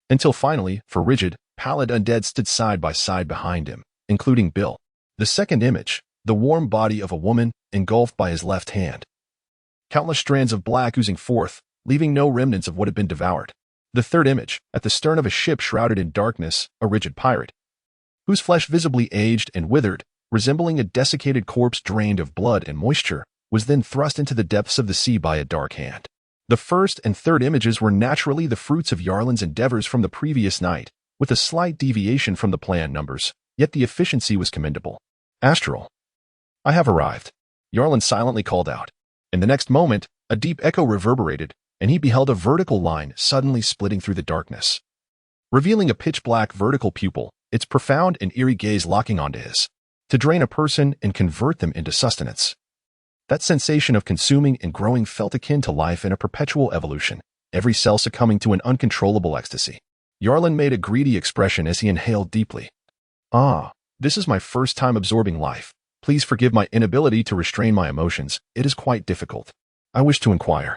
until finally, 4 rigid, pallid undead stood side by side behind him, including Bill. The second image, the warm body of a woman, engulfed by his left hand. Countless strands of black oozing forth, leaving no remnants of what had been devoured. The third image, at the stern of a ship shrouded in darkness, a rigid pirate, whose flesh visibly aged and withered, resembling a desiccated corpse drained of blood and moisture, was then thrust into the depths of the sea by a dark hand. The first and third images were naturally the fruits of Yarlin's endeavors from the previous night, with a slight deviation from the planned numbers, yet the efficiency was commendable. Astral, I have arrived, Yarlin silently called out. In the next moment, a deep echo reverberated, and he beheld a vertical line suddenly splitting through the darkness, revealing a pitch-black vertical pupil, its profound and eerie gaze locking onto his, to drain a person and convert them into sustenance. That sensation of consuming and growing felt akin to life in a perpetual evolution, every cell succumbing to an uncontrollable ecstasy. Yarlin made a greedy expression as he inhaled deeply. Ah, this is my first time absorbing life. Please forgive my inability to restrain my emotions. It is quite difficult. I wish to inquire.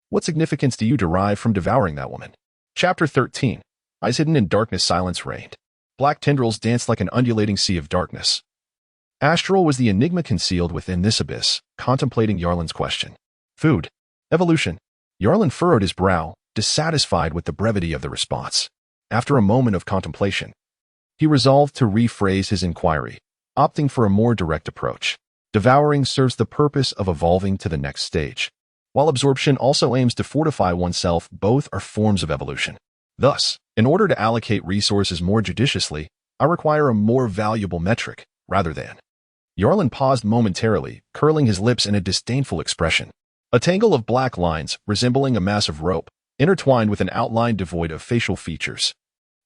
What significance do you derive from devouring that woman? Chapter 13. Eyes hidden in darkness, silence reigned. Black tendrils danced like an undulating sea of darkness. Astral was the enigma concealed within this abyss, contemplating Yarlin's question. Food. Evolution. Yarlin furrowed his brow, dissatisfied with the brevity of the response. After a moment of contemplation, he resolved to rephrase his inquiry, opting for a more direct approach. Devouring serves the purpose of evolving to the next stage, while absorption also aims to fortify oneself. Both are forms of evolution. Thus, in order to allocate resources more judiciously, I require a more valuable metric, rather than. Yarlin paused momentarily, curling his lips in a disdainful expression. A tangle of black lines, resembling a mass of rope, intertwined with an outline devoid of facial features.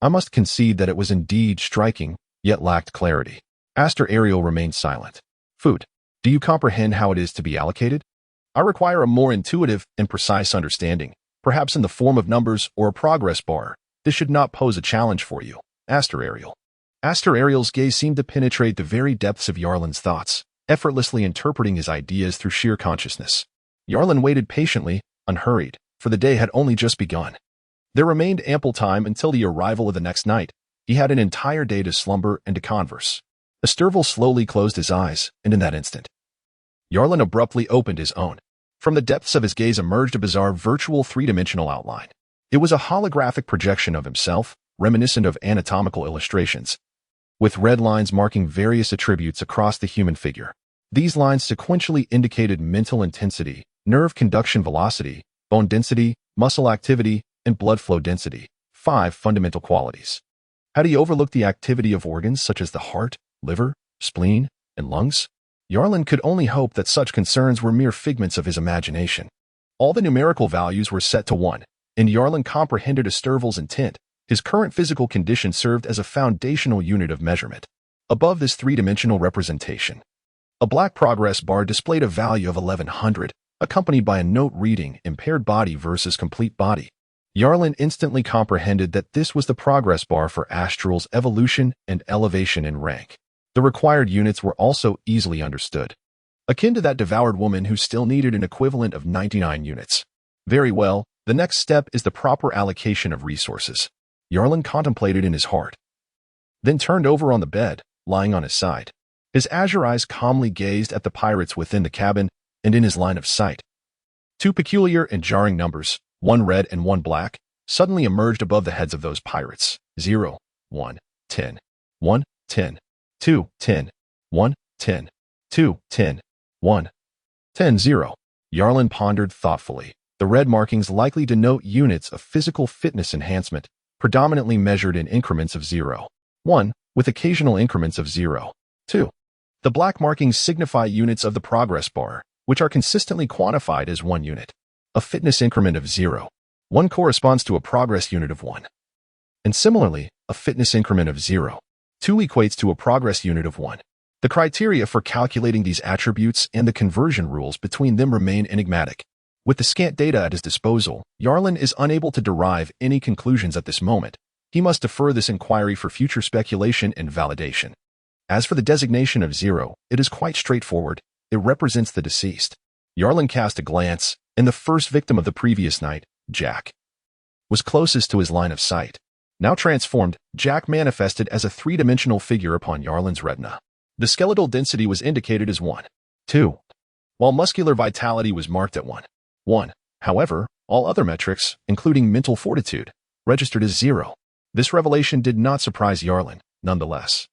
I must concede that it was indeed striking, yet lacked clarity. Astur Ariel remained silent. Food. Do you comprehend how it is to be allocated? I require a more intuitive and precise understanding, perhaps in the form of numbers or a progress bar. This should not pose a challenge for you. Astur Ariel. Astur Ariel's gaze seemed to penetrate the very depths of Yarlin's thoughts, effortlessly interpreting his ideas through sheer consciousness. Yarlin waited patiently, unhurried, for the day had only just begun. There remained ample time until the arrival of the next night. He had an entire day to slumber and to converse. Asturval slowly closed his eyes, and in that instant, Yarlin abruptly opened his own. From the depths of his gaze emerged a bizarre virtual three-dimensional outline. It was a holographic projection of himself, reminiscent of anatomical illustrations, with red lines marking various attributes across the human figure. These lines sequentially indicated mental intensity, nerve conduction velocity, bone density, muscle activity, and blood flow density, 5 fundamental qualities. Had he overlooked the activity of organs such as the heart, liver, spleen, and lungs? Yarlin could only hope that such concerns were mere figments of his imagination. All the numerical values were set to 1, and Yarlin comprehended Asturval's intent. His current physical condition served as a foundational unit of measurement. Above this three-dimensional representation, a black progress bar displayed a value of 1100, accompanied by a note reading impaired body versus complete body. Yarlin instantly comprehended that this was the progress bar for Astral's evolution and elevation in rank. The required units were also easily understood, akin to that devoured woman who still needed an equivalent of 99 units. Very well, the next step is the proper allocation of resources. Yarlin contemplated in his heart, then turned over on the bed, lying on his side. His azure eyes calmly gazed at the pirates within the cabin and in his line of sight. 2 peculiar and jarring numbers, 1 red and 1 black, suddenly emerged above the heads of those pirates. 0, 1, 10, 1, 10, 2, 10, 1, 10, 2, 10, 1, 10, 0. Yarlin pondered thoughtfully. The red markings likely denote units of physical fitness enhancement, predominantly measured in increments of 0, 1, with occasional increments of 0, 2. The black markings signify units of the progress bar, which are consistently quantified as 1 unit. A fitness increment of 0, 1 corresponds to a progress unit of 1. And similarly, a fitness increment of 0, 2 equates to a progress unit of 1. The criteria for calculating these attributes and the conversion rules between them remain enigmatic. With the scant data at his disposal, Yarlin is unable to derive any conclusions at this moment. He must defer this inquiry for future speculation and validation. As for the designation of 0, it is quite straightforward. It represents the deceased. Yarlin cast a glance, and the first victim of the previous night, Jack, was closest to his line of sight. Now transformed, Jack manifested as a three-dimensional figure upon Yarlin's retina. The skeletal density was indicated as 1, 2, while muscular vitality was marked at 1, 1. However, all other metrics, including mental fortitude, registered as 0. This revelation did not surprise Yarlin, nonetheless.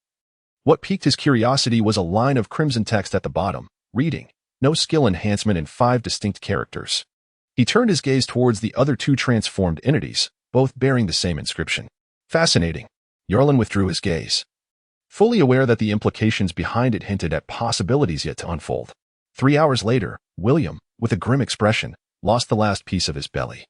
What piqued his curiosity was a line of crimson text at the bottom, reading, "No skill enhancement in 5 distinct characters." He turned his gaze towards the other 2 transformed entities, both bearing the same inscription. Fascinating. Yarlin withdrew his gaze, fully aware that the implications behind it hinted at possibilities yet to unfold. 3 hours later, William, with a grim expression, lost the last piece of his belly,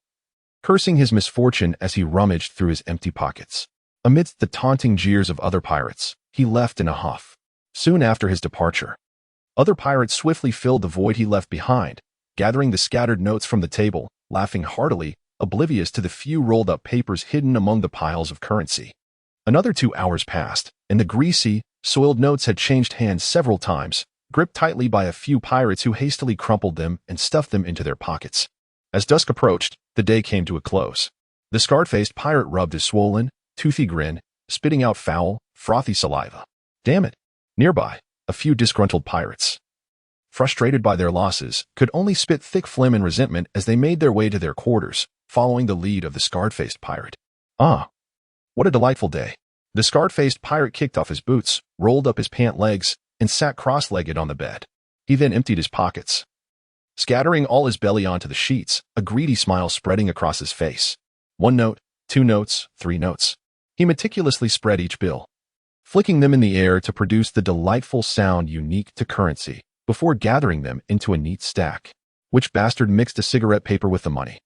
cursing his misfortune as he rummaged through his empty pockets. Amidst the taunting jeers of other pirates, he left in a huff. Soon after his departure, other pirates swiftly filled the void he left behind, gathering the scattered notes from the table, laughing heartily, oblivious to the few rolled-up papers hidden among the piles of currency. Another 2 hours passed, and the greasy, soiled notes had changed hands several times, gripped tightly by a few pirates who hastily crumpled them and stuffed them into their pockets. As dusk approached, the day came to a close. The scarred-faced pirate rubbed his swollen, toothy grin, spitting out foul, frothy saliva. Damn it! Nearby, a few disgruntled pirates, frustrated by their losses, could only spit thick phlegm and resentment as they made their way to their quarters, following the lead of the scarred-faced pirate. Ah! What a delightful day. The scarred-faced pirate kicked off his boots, rolled up his pant legs, and sat cross-legged on the bed. He then emptied his pockets, scattering all his belly onto the sheets, a greedy smile spreading across his face. 1 note, 2 notes, 3 notes. He meticulously spread each bill, flicking them in the air to produce the delightful sound unique to currency, before gathering them into a neat stack. Which bastard mixed a cigarette paper with the money?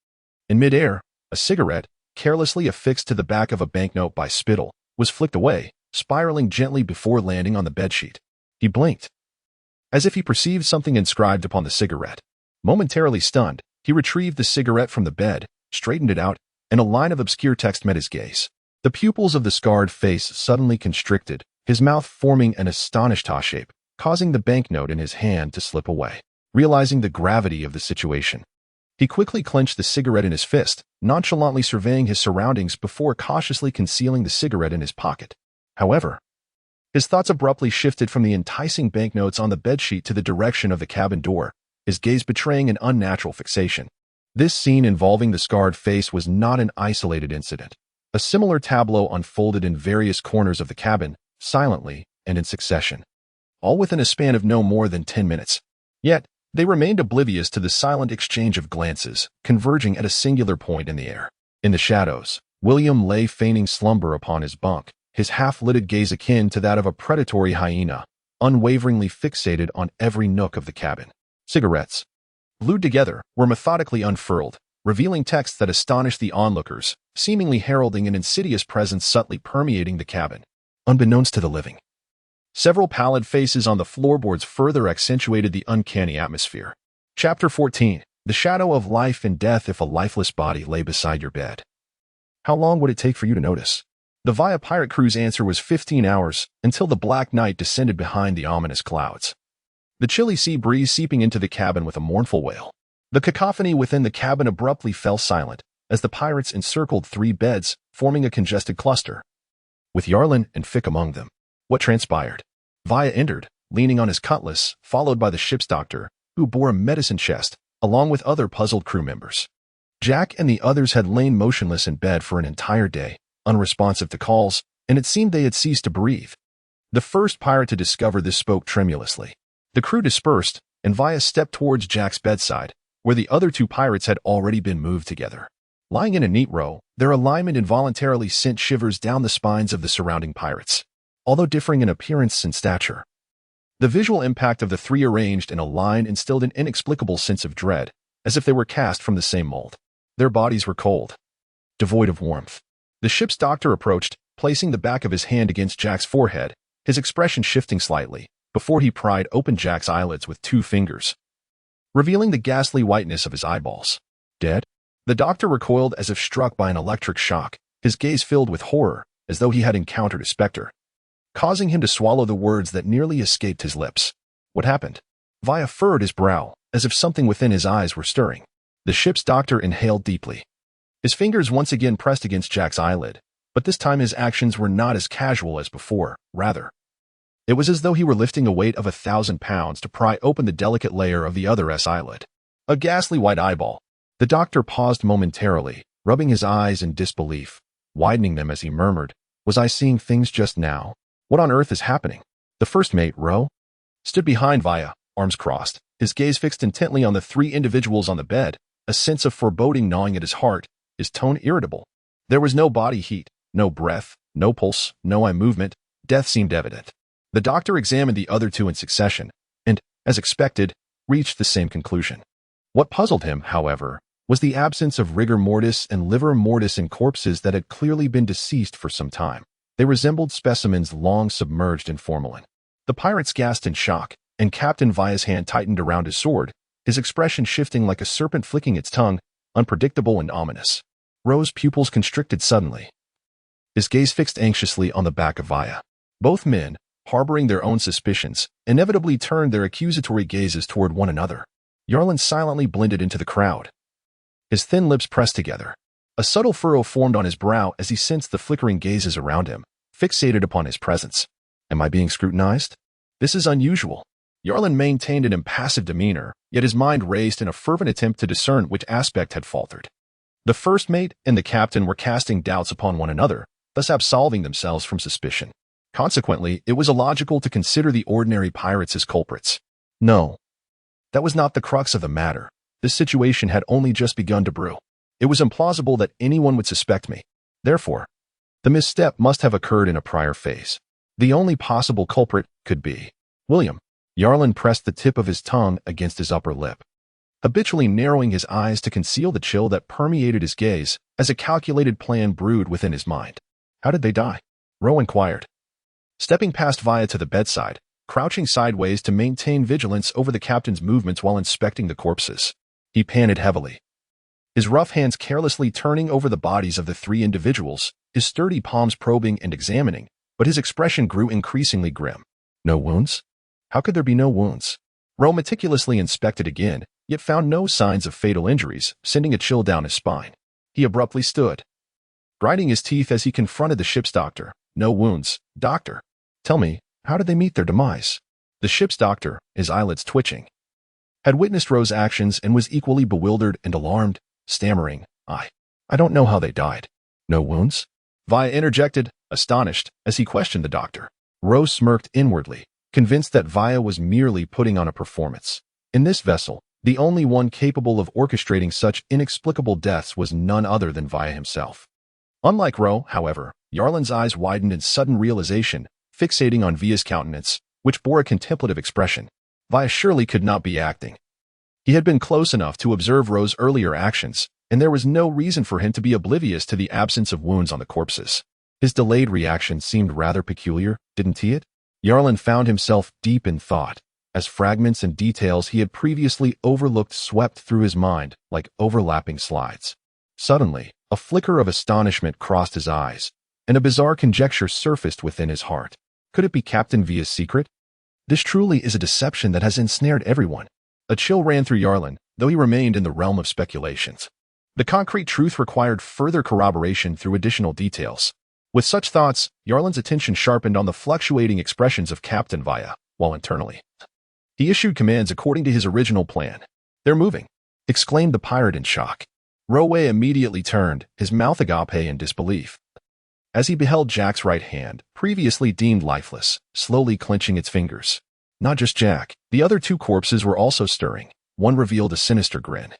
In midair, a cigarette, carelessly affixed to the back of a banknote by spittle, was flicked away, spiraling gently before landing on the bedsheet. He blinked, as if he perceived something inscribed upon the cigarette. Momentarily stunned, he retrieved the cigarette from the bed, straightened it out, and a line of obscure text met his gaze. The pupils of the scarred face suddenly constricted, his mouth forming an astonished "ha" shape, causing the banknote in his hand to slip away. Realizing the gravity of the situation, he quickly clenched the cigarette in his fist, nonchalantly surveying his surroundings before cautiously concealing the cigarette in his pocket. However, his thoughts abruptly shifted from the enticing banknotes on the bedsheet to the direction of the cabin door, his gaze betraying an unnatural fixation. This scene involving the scarred face was not an isolated incident. A similar tableau unfolded in various corners of the cabin, silently and in succession, all within a span of no more than 10 minutes. Yet, they remained oblivious to the silent exchange of glances, converging at a singular point in the air. In the shadows, William lay feigning slumber upon his bunk, his half-lidded gaze akin to that of a predatory hyena, unwaveringly fixated on every nook of the cabin. Cigarettes, glued together, were methodically unfurled, revealing texts that astonished the onlookers, seemingly heralding an insidious presence subtly permeating the cabin, unbeknownst to the living. Several pallid faces on the floorboards further accentuated the uncanny atmosphere. Chapter 14. The Shadow of Life and Death if a lifeless body lay beside your bed. How long would it take for you to notice? The Via pirate crew's answer was 15 hours, until the black night descended behind the ominous clouds. The chilly sea breeze seeping into the cabin with a mournful wail. The cacophony within the cabin abruptly fell silent, as the pirates encircled 3 beds, forming a congested cluster, with Yarlin and Fick among them. What transpired? Via entered, leaning on his cutlass, followed by the ship's doctor, who bore a medicine chest, along with other puzzled crew members. Jack and the others had lain motionless in bed for an entire day, unresponsive to calls, and it seemed they had ceased to breathe. The first pirate to discover this spoke tremulously. The crew dispersed, and Via stepped towards Jack's bedside, where the other 2 pirates had already been moved together. Lying in a neat row, their alignment involuntarily sent shivers down the spines of the surrounding pirates, although differing in appearance and stature. The visual impact of the 3 arranged in a line instilled an inexplicable sense of dread, as if they were cast from the same mold. Their bodies were cold, devoid of warmth. The ship's doctor approached, placing the back of his hand against Jack's forehead, his expression shifting slightly, before he pried open Jack's eyelids with 2 fingers, revealing the ghastly whiteness of his eyeballs. Dead? The doctor recoiled as if struck by an electric shock, his gaze filled with horror, as though he had encountered a specter, causing him to swallow the words that nearly escaped his lips. What happened? Via furrowed his brow, as if something within his eyes were stirring. The ship's doctor inhaled deeply. His fingers once again pressed against Jack's eyelid, but this time his actions were not as casual as before. Rather, it was as though he were lifting a weight of 1,000 pounds to pry open the delicate layer of the other's eyelid. A ghastly white eyeball. The doctor paused momentarily, rubbing his eyes in disbelief, widening them as he murmured, "Was I seeing things just now? What on earth is happening?" The first mate, Roe, stood behind Via, arms crossed, his gaze fixed intently on the 3 individuals on the bed, a sense of foreboding gnawing at his heart, his tone irritable. There was no body heat, no breath, no pulse, no eye movement. Death seemed evident. The doctor examined the other 2 in succession, and, as expected, reached the same conclusion. What puzzled him, however, was the absence of rigor mortis and livor mortis in corpses that had clearly been deceased for some time. They resembled specimens long submerged in formalin. The pirates gasped in shock, and Captain Via's hand tightened around his sword, his expression shifting like a serpent flicking its tongue, unpredictable and ominous. Ro's pupils constricted suddenly. His gaze fixed anxiously on the back of Vaya. Both men, harboring their own suspicions, inevitably turned their accusatory gazes toward one another. Yarlin silently blended into the crowd. His thin lips pressed together. A subtle furrow formed on his brow as he sensed the flickering gazes around him, fixated upon his presence. Am I being scrutinized? This is unusual. Yarlin maintained an impassive demeanor, yet his mind raced in a fervent attempt to discern which aspect had faltered. The first mate and the captain were casting doubts upon one another, thus absolving themselves from suspicion. Consequently, it was illogical to consider the ordinary pirates as culprits. No. That was not the crux of the matter. This situation had only just begun to brew. It was implausible that anyone would suspect me. Therefore, the misstep must have occurred in a prior phase. The only possible culprit could be William. Yarlin pressed the tip of his tongue against his upper lip, habitually narrowing his eyes to conceal the chill that permeated his gaze as a calculated plan brewed within his mind. How did they die? Ro inquired. Stepping past Vaya to the bedside, crouching sideways to maintain vigilance over the captain's movements while inspecting the corpses, he panted heavily. His rough hands carelessly turning over the bodies of the three individuals, his sturdy palms probing and examining, but his expression grew increasingly grim. No wounds? How could there be no wounds? Ro meticulously inspected again, yet found no signs of fatal injuries, sending a chill down his spine. He abruptly stood, grinding his teeth as he confronted the ship's doctor. No wounds, doctor. Tell me, how did they meet their demise? The ship's doctor, his eyelids twitching, had witnessed Ro's actions and was equally bewildered and alarmed, stammering, I don't know how they died. No wounds? Vaya interjected, astonished, as he questioned the doctor. Ro smirked inwardly, convinced that Vaya was merely putting on a performance. In this vessel, the only one capable of orchestrating such inexplicable deaths was none other than Vaya himself. Unlike Ro, however, Yarlin's eyes widened in sudden realization, fixating on Via's countenance, which bore a contemplative expression. Vaya surely could not be acting. He had been close enough to observe Ro's earlier actions, and there was no reason for him to be oblivious to the absence of wounds on the corpses. His delayed reaction seemed rather peculiar, didn't it? Yarlin found himself deep in thought, as fragments and details he had previously overlooked swept through his mind like overlapping slides. Suddenly, a flicker of astonishment crossed his eyes, and a bizarre conjecture surfaced within his heart. Could it be Captain Via's secret? This truly is a deception that has ensnared everyone. A chill ran through Yarlin, though he remained in the realm of speculations. The concrete truth required further corroboration through additional details. With such thoughts, Yarlin's attention sharpened on the fluctuating expressions of Captain Vaya, while internally he issued commands according to his original plan. They're moving, exclaimed the pirate in shock. Roe immediately turned, his mouth agape in disbelief, as he beheld Jack's right hand, previously deemed lifeless, slowly clenching its fingers. Not just Jack, the other two corpses were also stirring. One revealed a sinister grin,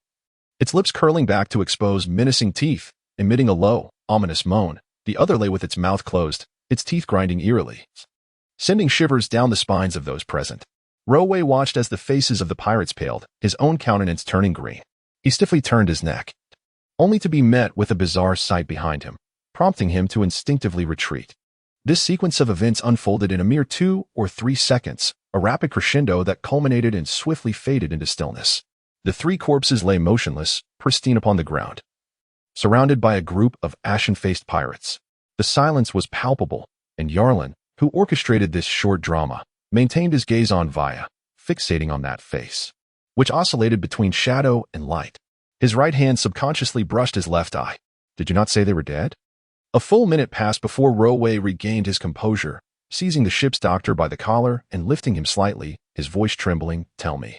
its lips curling back to expose menacing teeth, emitting a low, ominous moan. The other lay with its mouth closed, its teeth grinding eerily, sending shivers down the spines of those present. Roe watched as the faces of the pirates paled, his own countenance turning green. He stiffly turned his neck, only to be met with a bizarre sight behind him, prompting him to instinctively retreat. This sequence of events unfolded in a mere 2 or 3 seconds, a rapid crescendo that culminated and swiftly faded into stillness. The three corpses lay motionless, pristine upon the ground, surrounded by a group of ashen-faced pirates. The silence was palpable, and Yarlin, who orchestrated this short drama, maintained his gaze on Vaya, fixating on that face, which oscillated between shadow and light. His right hand subconsciously brushed his left eye. Did you not say they were dead? A full minute passed before Roe regained his composure, seizing the ship's doctor by the collar and lifting him slightly, his voice trembling. Tell me,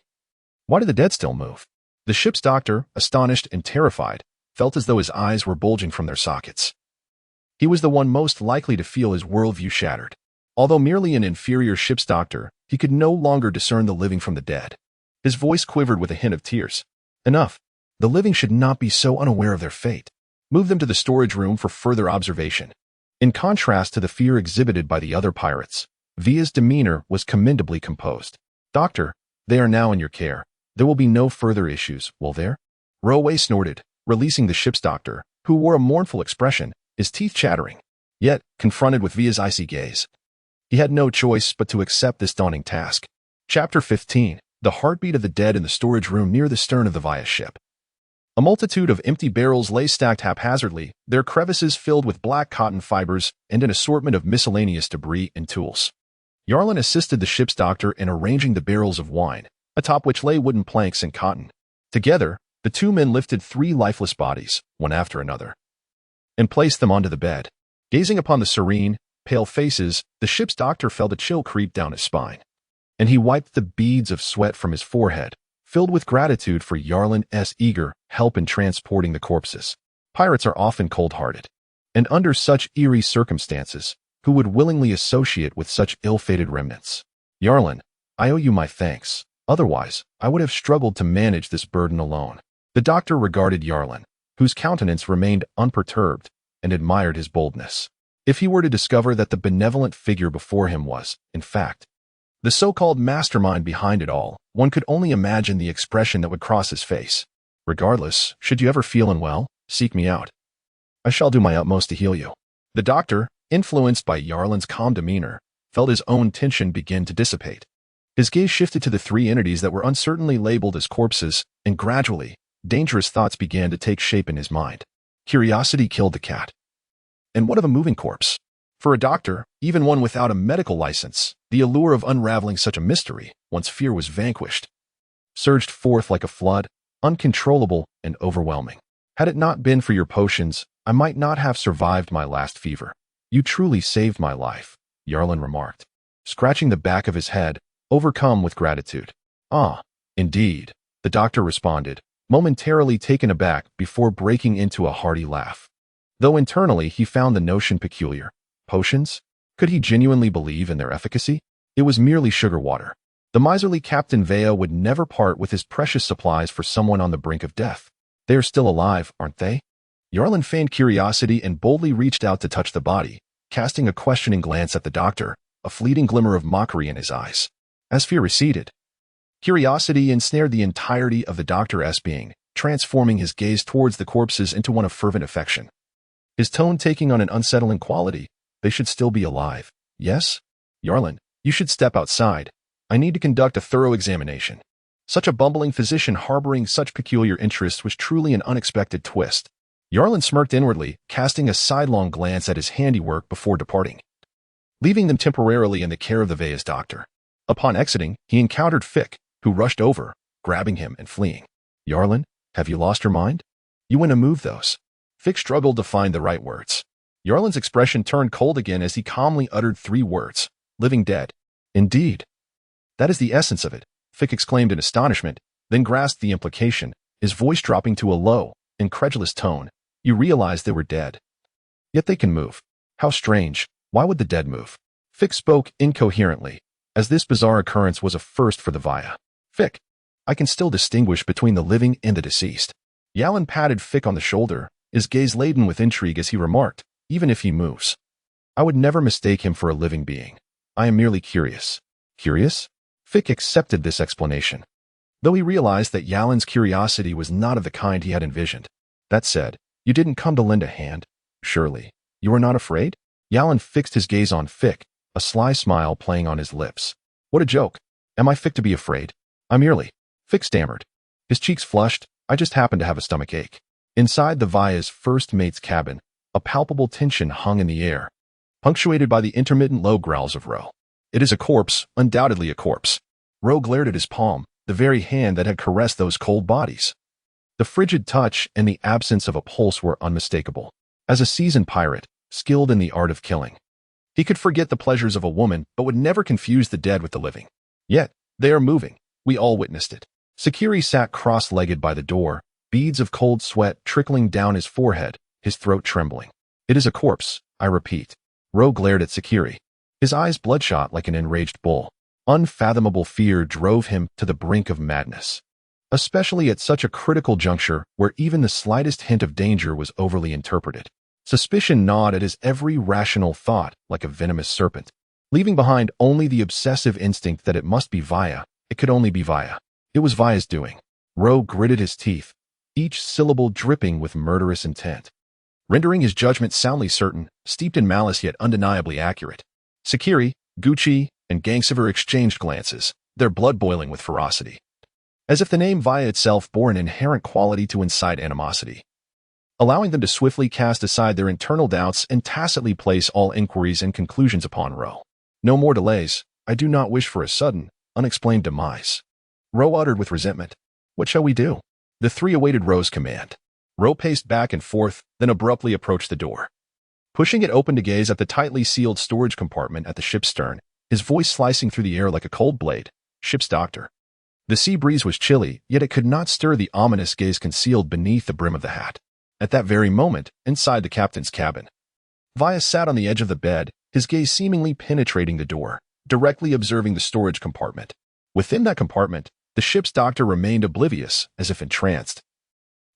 why do the dead still move? The ship's doctor, astonished and terrified, felt as though his eyes were bulging from their sockets. He was the one most likely to feel his worldview shattered. Although merely an inferior ship's doctor, he could no longer discern the living from the dead. His voice quivered with a hint of tears. Enough. The living should not be so unaware of their fate. Move them to the storage room for further observation. In contrast to the fear exhibited by the other pirates, Via's demeanor was commendably composed. Doctor, they are now in your care. There will be no further issues, will there? Roe snorted, releasing the ship's doctor, who wore a mournful expression, his teeth chattering. Yet, confronted with Via's icy gaze, he had no choice but to accept this daunting task. Chapter 15. The heartbeat of the dead in the storage room near the stern of the Via ship. A multitude of empty barrels lay stacked haphazardly, their crevices filled with black cotton fibers and an assortment of miscellaneous debris and tools. Yarlin assisted the ship's doctor in arranging the barrels of wine, atop which lay wooden planks and cotton. Together, the two men lifted 3 lifeless bodies, one after another, and placed them onto the bed. Gazing upon the serene, pale faces, the ship's doctor felt a chill creep down his spine, and he wiped the beads of sweat from his forehead, filled with gratitude for Yarlin's eager help in transporting the corpses. Pirates are often cold-hearted, and under such eerie circumstances, who would willingly associate with such ill-fated remnants? Yarlin, I owe you my thanks. Otherwise, I would have struggled to manage this burden alone. The doctor regarded Yarlin, whose countenance remained unperturbed, and admired his boldness. If he were to discover that the benevolent figure before him was, in fact, the so-called mastermind behind it all, one could only imagine the expression that would cross his face. Regardless, should you ever feel unwell, seek me out. I shall do my utmost to heal you. The doctor, influenced by Yarlin's calm demeanor, felt his own tension begin to dissipate. His gaze shifted to the 3 entities that were uncertainly labeled as corpses, and gradually, dangerous thoughts began to take shape in his mind. Curiosity killed the cat. And what of a moving corpse? For a doctor, even one without a medical license, the allure of unraveling such a mystery, once fear was vanquished, surged forth like a flood, uncontrollable and overwhelming. Had it not been for your potions, I might not have survived my last fever. You truly saved my life, Yarlin remarked, scratching the back of his head, overcome with gratitude. Ah, indeed, the doctor responded, momentarily taken aback before breaking into a hearty laugh. Though internally he found the notion peculiar. Potions? Could he genuinely believe in their efficacy? It was merely sugar water. The miserly Captain Vea would never part with his precious supplies for someone on the brink of death. They are still alive, aren't they? Yarlin feigned curiosity and boldly reached out to touch the body, casting a questioning glance at the doctor, a fleeting glimmer of mockery in his eyes. As fear receded, curiosity ensnared the entirety of the doctor's being, transforming his gaze towards the corpses into one of fervent affection. His tone taking on an unsettling quality. They should still be alive. Yes? Yarlin, you should step outside. I need to conduct a thorough examination. Such a bumbling physician harboring such peculiar interests was truly an unexpected twist. Yarlin smirked inwardly, casting a sidelong glance at his handiwork before departing, leaving them temporarily in the care of the Vea's doctor. Upon exiting, he encountered Fick, who rushed over, grabbing him and fleeing. Yarlin, have you lost your mind? You want to move those. Fick struggled to find the right words. Yarlin's expression turned cold again as he calmly uttered 3 words. Living dead. Indeed. That is the essence of it, Fick exclaimed in astonishment, then grasped the implication, his voice dropping to a low, incredulous tone. You realize they were dead. Yet they can move. How strange. Why would the dead move? Fick spoke incoherently, as this bizarre occurrence was a first for the Via. Fick, I can still distinguish between the living and the deceased. Yarlin patted Fick on the shoulder, his gaze laden with intrigue as he remarked, even if he moves, I would never mistake him for a living being. I am merely curious. Curious? Fick accepted this explanation, though he realized that Yarlin's curiosity was not of the kind he had envisioned. That said, you didn't come to lend a hand, surely. You are not afraid? Yarlin fixed his gaze on Fick, a sly smile playing on his lips. What a joke. Am I Fick to be afraid? I merely. Fick stammered. His cheeks flushed. I just happen to have a stomach ache. Inside the Via's first mate's cabin, a palpable tension hung in the air, punctuated by the intermittent low growls of Ro. It is a corpse, undoubtedly a corpse. Ro glared at his palm, the very hand that had caressed those cold bodies. The frigid touch and the absence of a pulse were unmistakable. As a seasoned pirate, skilled in the art of killing, he could forget the pleasures of a woman but would never confuse the dead with the living. Yet, they are moving. We all witnessed it. Sakiri sat cross-legged by the door, beads of cold sweat trickling down his forehead, his throat trembling. It is a corpse, I repeat. Ro glared at Sakiri, his eyes bloodshot like an enraged bull. Unfathomable fear drove him to the brink of madness, especially at such a critical juncture where even the slightest hint of danger was overly interpreted. Suspicion gnawed at his every rational thought like a venomous serpent, leaving behind only the obsessive instinct that it must be Via. It could only be Via. It was Via's doing. Ro gritted his teeth, each syllable dripping with murderous intent, rendering his judgment soundly certain, steeped in malice yet undeniably accurate. Sakiri, Gucci, and Gangsiver exchanged glances, their blood boiling with ferocity. as if the name Via itself bore an inherent quality to incite animosity, allowing them to swiftly cast aside their internal doubts and tacitly place all inquiries and conclusions upon Ro. No more delays. I do not wish for a sudden, unexplained demise. Ro uttered with resentment. What shall we do? The three awaited Ro's command. Ro paced back and forth, then abruptly approached the door. Pushing it open to gaze at the tightly sealed storage compartment at the ship's stern, his voice slicing through the air like a cold blade. Ship's doctor. The sea breeze was chilly, yet it could not stir the ominous gaze concealed beneath the brim of the hat. At that very moment, inside the captain's cabin, Via sat on the edge of the bed, his gaze seemingly penetrating the door, directly observing the storage compartment. Within that compartment, the ship's doctor remained oblivious, as if entranced,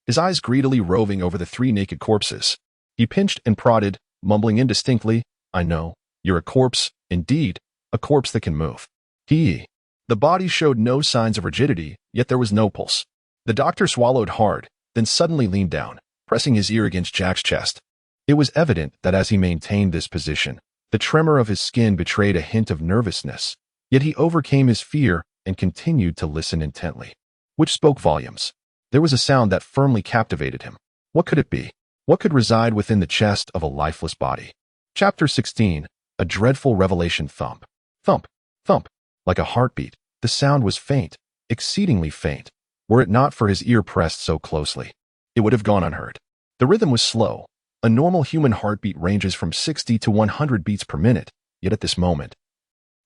his eyes greedily roving over the three naked corpses. He pinched and prodded, mumbling indistinctly, I know, you're a corpse, indeed, a corpse that can move. The body showed no signs of rigidity, yet there was no pulse. The doctor swallowed hard, then suddenly leaned down, pressing his ear against Jack's chest. It was evident that as he maintained this position, the tremor of his skin betrayed a hint of nervousness, yet he overcame his fear and continued to listen intently, which spoke volumes. There was a sound that firmly captivated him. What could it be? What could reside within the chest of a lifeless body? Chapter 16. A dreadful revelation. Thump. Thump. Thump. Like a heartbeat, the sound was faint, exceedingly faint. Were it not for his ear pressed so closely, it would have gone unheard. The rhythm was slow. A normal human heartbeat ranges from 60 to 100 beats per minute, yet at this moment,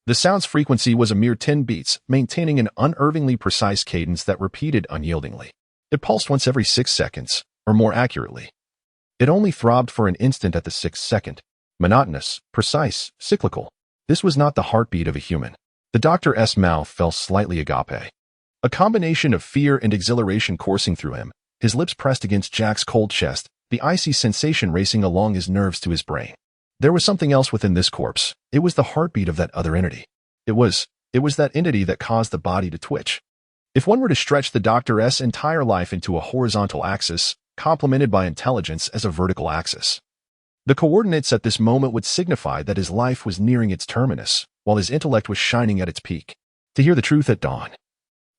the sound's frequency was a mere 10 beats, maintaining an unervingly precise cadence that repeated unyieldingly. It pulsed once every 6 seconds, or more accurately, it only throbbed for an instant at the 6th second. Monotonous, precise, cyclical. This was not the heartbeat of a human. The doctor's mouth fell slightly agape. A combination of fear and exhilaration coursing through him, his lips pressed against Jack's cold chest, the icy sensation racing along his nerves to his brain. There was something else within this corpse. It was the heartbeat of that other entity. It was that entity that caused the body to twitch. If one were to stretch the doctor's entire life into a horizontal axis, complemented by intelligence as a vertical axis, the coordinates at this moment would signify that his life was nearing its terminus, while his intellect was shining at its peak. To hear the truth at dawn.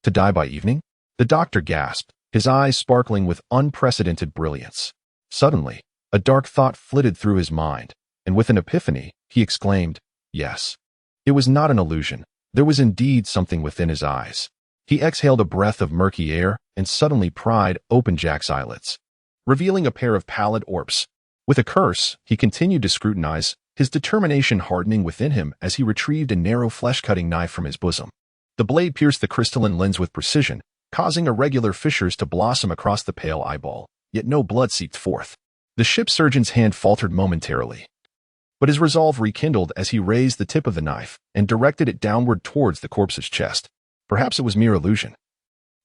To die by evening? The doctor gasped, his eyes sparkling with unprecedented brilliance. Suddenly, a dark thought flitted through his mind, and with an epiphany, he exclaimed, yes. It was not an illusion. There was indeed something within his eyes. He exhaled a breath of murky air and suddenly pried open Jack's eyelids, revealing a pair of pallid orbs. With a curse, he continued to scrutinize, his determination hardening within him as he retrieved a narrow flesh-cutting knife from his bosom. The blade pierced the crystalline lens with precision, causing irregular fissures to blossom across the pale eyeball, yet no blood seeped forth. The ship's surgeon's hand faltered momentarily, but his resolve rekindled as he raised the tip of the knife and directed it downward towards the corpse's chest. Perhaps it was mere illusion.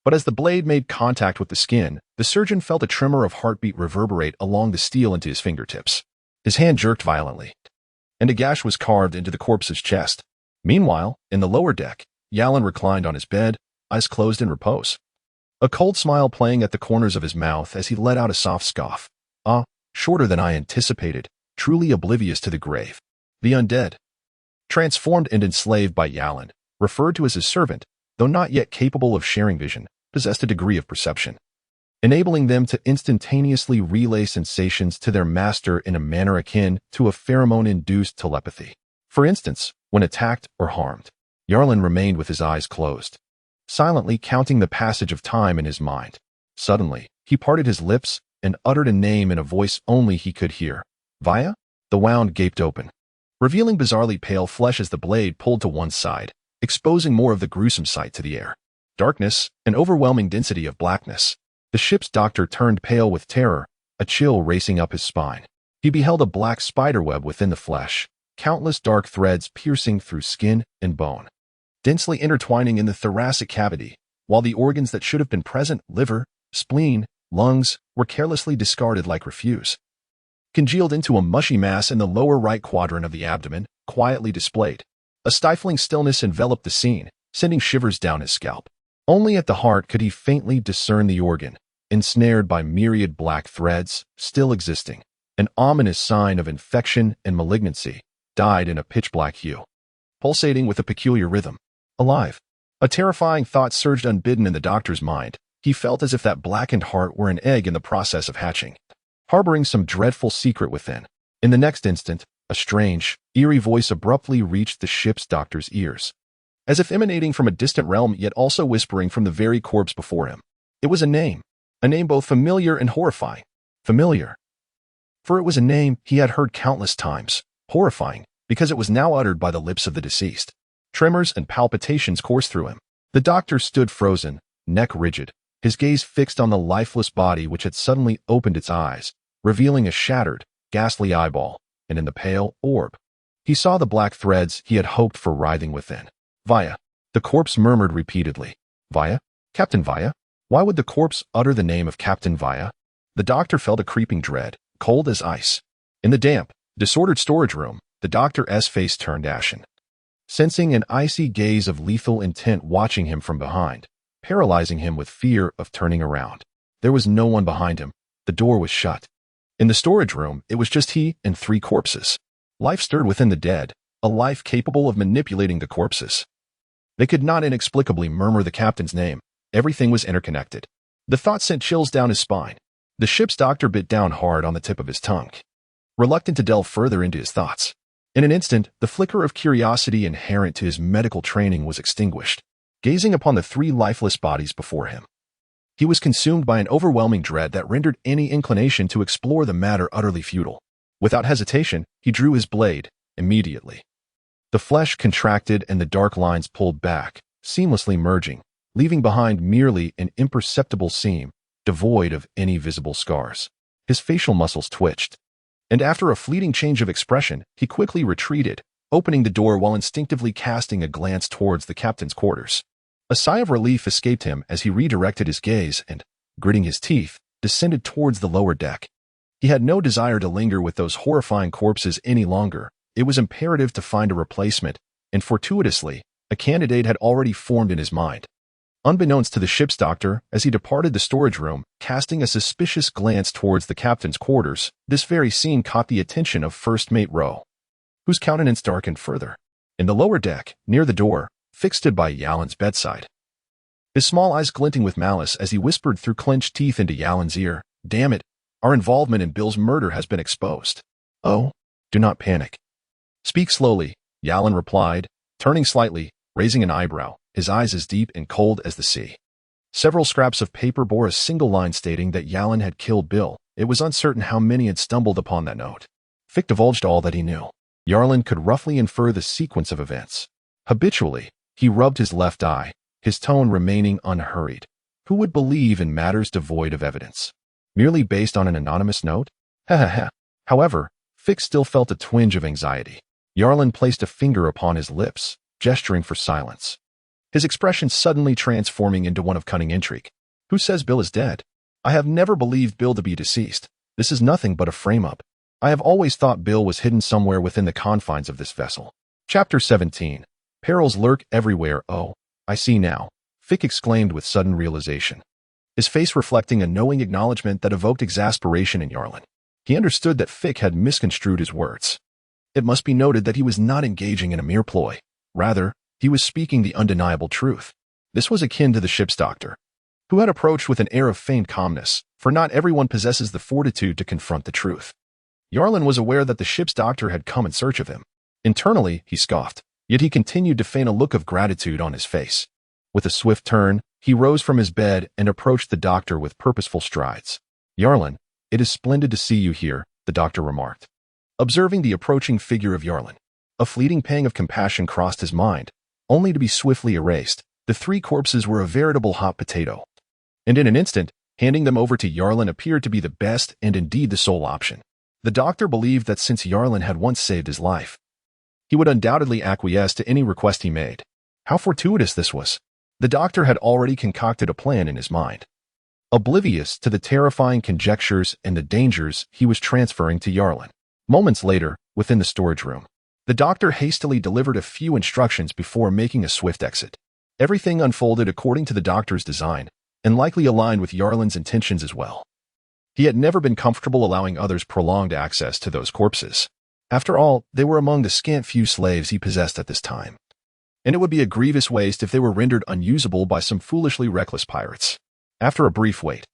But as the blade made contact with the skin, the surgeon felt a tremor of heartbeat reverberate along the steel into his fingertips. His hand jerked violently, and a gash was carved into the corpse's chest. Meanwhile, in the lower deck, Yalin reclined on his bed, eyes closed in repose, a cold smile playing at the corners of his mouth as he let out a soft scoff. Ah, shorter than I anticipated, truly oblivious to the grave. The undead, transformed and enslaved by Yalin, referred to as his servant, though not yet capable of sharing vision, possessed a degree of perception, enabling them to instantaneously relay sensations to their master in a manner akin to a pheromone-induced telepathy. For instance, when attacked or harmed, Yarlin remained with his eyes closed, silently counting the passage of time in his mind. Suddenly, he parted his lips and uttered a name in a voice only he could hear. Via? The wound gaped open, revealing bizarrely pale flesh as the blade pulled to one side, exposing more of the gruesome sight to the air. Darkness, an overwhelming density of blackness. The ship's doctor turned pale with terror, a chill racing up his spine. He beheld a black spiderweb within the flesh, countless dark threads piercing through skin and bone, densely intertwining in the thoracic cavity, while the organs that should have been present, liver, spleen, lungs, were carelessly discarded like refuse. Congealed into a mushy mass in the lower right quadrant of the abdomen, quietly displayed. A stifling stillness enveloped the scene, sending shivers down his scalp. Only at the heart could he faintly discern the organ, ensnared by myriad black threads, still existing, an ominous sign of infection and malignancy, dyed in a pitch-black hue, pulsating with a peculiar rhythm. Alive. A terrifying thought surged unbidden in the doctor's mind. He felt as if that blackened heart were an egg in the process of hatching, harboring some dreadful secret within. In the next instant, a strange, eerie voice abruptly reached the ship's doctor's ears, as if emanating from a distant realm yet also whispering from the very corpse before him. It was a name both familiar and horrifying. Familiar, for it was a name he had heard countless times. Horrifying, because it was now uttered by the lips of the deceased. Tremors and palpitations coursed through him. The doctor stood frozen, neck rigid, his gaze fixed on the lifeless body which had suddenly opened its eyes, revealing a shattered, ghastly eyeball, and in the pale orb, he saw the black threads he had hoped for writhing within. Vaya, the corpse murmured repeatedly. Vaya? Captain Vaya? Why would the corpse utter the name of Captain Vaya? The doctor felt a creeping dread, cold as ice. In the damp, disordered storage room, the doctor's face turned ashen, sensing an icy gaze of lethal intent watching him from behind, paralyzing him with fear of turning around. There was no one behind him. The door was shut. In the storage room, it was just he and 3 corpses. Life stirred within the dead, a life capable of manipulating the corpses. They could not inexplicably murmur the captain's name. Everything was interconnected. The thought sent chills down his spine. The ship's doctor bit down hard on the tip of his tongue, reluctant to delve further into his thoughts. In an instant, the flicker of curiosity inherent to his medical training was extinguished. Gazing upon the 3 lifeless bodies before him, he was consumed by an overwhelming dread that rendered any inclination to explore the matter utterly futile. Without hesitation, he drew his blade, immediately. The flesh contracted and the dark lines pulled back, seamlessly merging, leaving behind merely an imperceptible seam, devoid of any visible scars. His facial muscles twitched, and after a fleeting change of expression, he quickly retreated, opening the door while instinctively casting a glance towards the captain's quarters. A sigh of relief escaped him as he redirected his gaze and, gritting his teeth, descended towards the lower deck. He had no desire to linger with those horrifying corpses any longer. It was imperative to find a replacement, and fortuitously, a candidate had already formed in his mind. Unbeknownst to the ship's doctor, as he departed the storage room, casting a suspicious glance towards the captain's quarters, this very scene caught the attention of First Mate Rowe, whose countenance darkened further. In the lower deck, near the door, Fix stood by Yalen's bedside, his small eyes glinting with malice as he whispered through clenched teeth into Yalen's ear, "Damn it, our involvement in Bill's murder has been exposed." "Oh, do not panic. Speak slowly," Yalen replied, turning slightly, raising an eyebrow, his eyes as deep and cold as the sea. Several scraps of paper bore a single line stating that Yalen had killed Bill. It was uncertain how many had stumbled upon that note. Fick divulged all that he knew. Yarlin could roughly infer the sequence of events. Habitually, he rubbed his left eye, his tone remaining unhurried. Who would believe in matters devoid of evidence, merely based on an anonymous note? Ha ha ha. However, Fick still felt a twinge of anxiety. Yarlin placed a finger upon his lips, gesturing for silence, his expression suddenly transforming into one of cunning intrigue. "Who says Bill is dead? I have never believed Bill to be deceased. This is nothing but a frame-up. I have always thought Bill was hidden somewhere within the confines of this vessel." Chapter 17. Perils lurk everywhere. "Oh, I see now," Fick exclaimed with sudden realization, his face reflecting a knowing acknowledgement that evoked exasperation in Yarlin. He understood that Fick had misconstrued his words. It must be noted that he was not engaging in a mere ploy. Rather, he was speaking the undeniable truth. This was akin to the ship's doctor, who had approached with an air of feigned calmness, for not everyone possesses the fortitude to confront the truth. Yarlin was aware that the ship's doctor had come in search of him. Internally, he scoffed, yet he continued to feign a look of gratitude on his face. With a swift turn, he rose from his bed and approached the doctor with purposeful strides. "Yarlin, it is splendid to see you here," the doctor remarked. Observing the approaching figure of Yarlin, a fleeting pang of compassion crossed his mind, only to be swiftly erased. The 3 corpses were a veritable hot potato, and in an instant, handing them over to Yarlin appeared to be the best and indeed the sole option. The doctor believed that since Yarlin had once saved his life, he would undoubtedly acquiesce to any request he made. How fortuitous this was! The doctor had already concocted a plan in his mind, oblivious to the terrifying conjectures and the dangers he was transferring to Yarlin. Moments later, within the storage room, the doctor hastily delivered a few instructions before making a swift exit. Everything unfolded according to the doctor's design, and likely aligned with Yarlin's intentions as well. He had never been comfortable allowing others prolonged access to those corpses. After all, they were among the scant few slaves he possessed at this time. and it would be a grievous waste if they were rendered unusable by some foolishly reckless pirates. After a brief wait,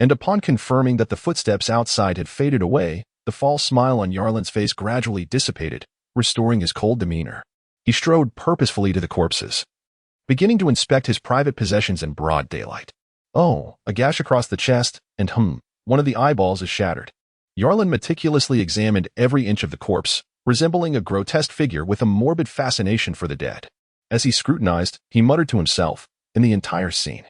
and upon confirming that the footsteps outside had faded away, the false smile on Yarlin's face gradually dissipated, restoring his cold demeanor. He strode purposefully to the corpses, beginning to inspect his private possessions in broad daylight. Oh, a gash across the chest, and one of the eyeballs is shattered. Yarlin meticulously examined every inch of the corpse, resembling a grotesque figure with a morbid fascination for the dead. As he scrutinized, he muttered to himself, and the entire scene,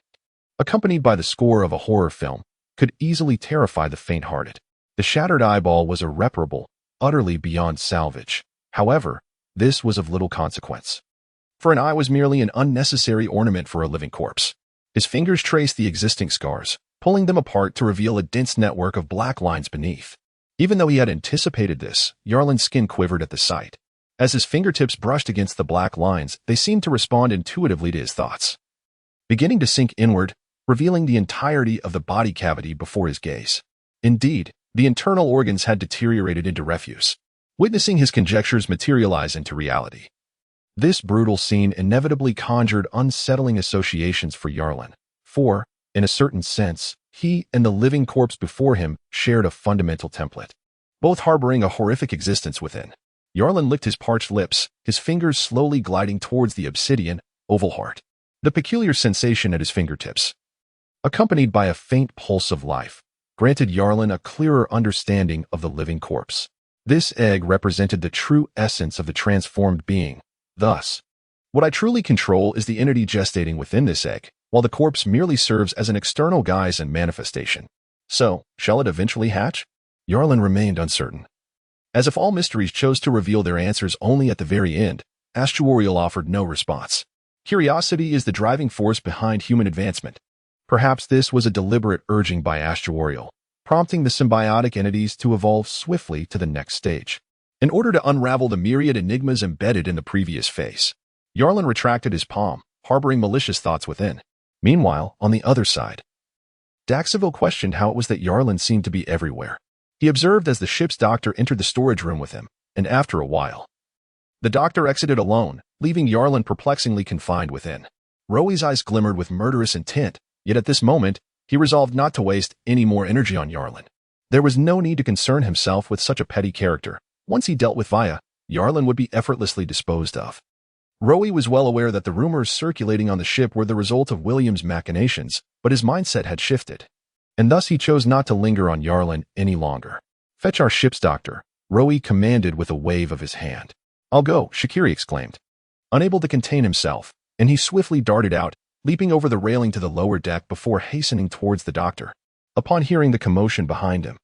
accompanied by the score of a horror film, could easily terrify the faint-hearted. The shattered eyeball was irreparable, utterly beyond salvage. However, this was of little consequence, for an eye was merely an unnecessary ornament for a living corpse. His fingers traced the existing scars, pulling them apart to reveal a dense network of black lines beneath. Even though he had anticipated this, Yarlin's skin quivered at the sight. As his fingertips brushed against the black lines, they seemed to respond intuitively to his thoughts, beginning to sink inward, revealing the entirety of the body cavity before his gaze. Indeed, the internal organs had deteriorated into refuse, witnessing his conjectures materialize into reality. This brutal scene inevitably conjured unsettling associations for Yarlin, for, in a certain sense, he and the living corpse before him shared a fundamental template, both harboring a horrific existence within. Yarlin licked his parched lips, his fingers slowly gliding towards the obsidian, oval heart. The peculiar sensation at his fingertips, accompanied by a faint pulse of life, granted Yarlin a clearer understanding of the living corpse. This egg represented the true essence of the transformed being. Thus, what I truly control is the entity gestating within this egg, while the corpse merely serves as an external guise and manifestation. So, shall it eventually hatch? Yarlin remained uncertain. As if all mysteries chose to reveal their answers only at the very end, Astuarial offered no response. Curiosity is the driving force behind human advancement. Perhaps this was a deliberate urging by Astuarial, prompting the symbiotic entities to evolve swiftly to the next stage. In order to unravel the myriad enigmas embedded in the previous phase, Yarlin retracted his palm, harboring malicious thoughts within. Meanwhile, on the other side, Daxaville questioned how it was that Yarlin seemed to be everywhere. He observed as the ship's doctor entered the storage room with him, and after a while, the doctor exited alone, leaving Yarlin perplexingly confined within. Roe's eyes glimmered with murderous intent, yet at this moment, he resolved not to waste any more energy on Yarlin. There was no need to concern himself with such a petty character. Once he dealt with Vaya, Yarlin would be effortlessly disposed of. Roe was well aware that the rumors circulating on the ship were the result of William's machinations, but his mindset had shifted, and thus he chose not to linger on Yarlin any longer. "Fetch our ship's doctor," Roe commanded with a wave of his hand. "I'll go," Shakiri exclaimed, unable to contain himself, and he swiftly darted out, leaping over the railing to the lower deck before hastening towards the doctor. Upon hearing the commotion behind him,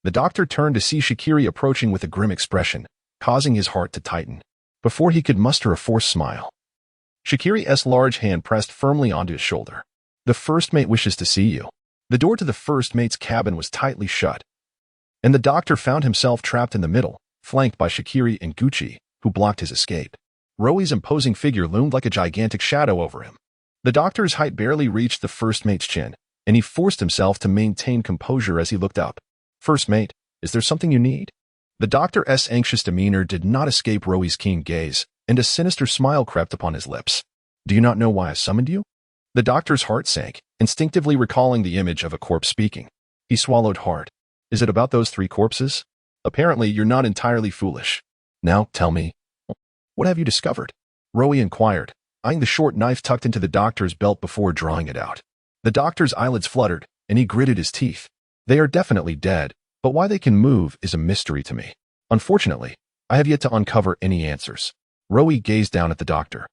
the doctor turned to see Shakiri approaching with a grim expression, causing his heart to tighten. Before he could muster a forced smile, Shakiri's large hand pressed firmly onto his shoulder. "The first mate wishes to see you." The door to the first mate's cabin was tightly shut, and the doctor found himself trapped in the middle, flanked by Shakiri and Gucci, who blocked his escape. Roe's imposing figure loomed like a gigantic shadow over him. The doctor's height barely reached the first mate's chin, and he forced himself to maintain composure as he looked up. "First mate, is there something you need?" The doctor's anxious demeanor did not escape Roe's keen gaze, and a sinister smile crept upon his lips. "Do you not know why I summoned you?" The doctor's heart sank, instinctively recalling the image of a corpse speaking. He swallowed hard. "Is it about those 3 corpses? Apparently, you're not entirely foolish. Now, tell me, what have you discovered?" Roe inquired, eyeing the short knife tucked into the doctor's belt before drawing it out. The doctor's eyelids fluttered, and he gritted his teeth. "They are definitely dead, but why they can move is a mystery to me. Unfortunately, I have yet to uncover any answers." Roe gazed down at the doctor,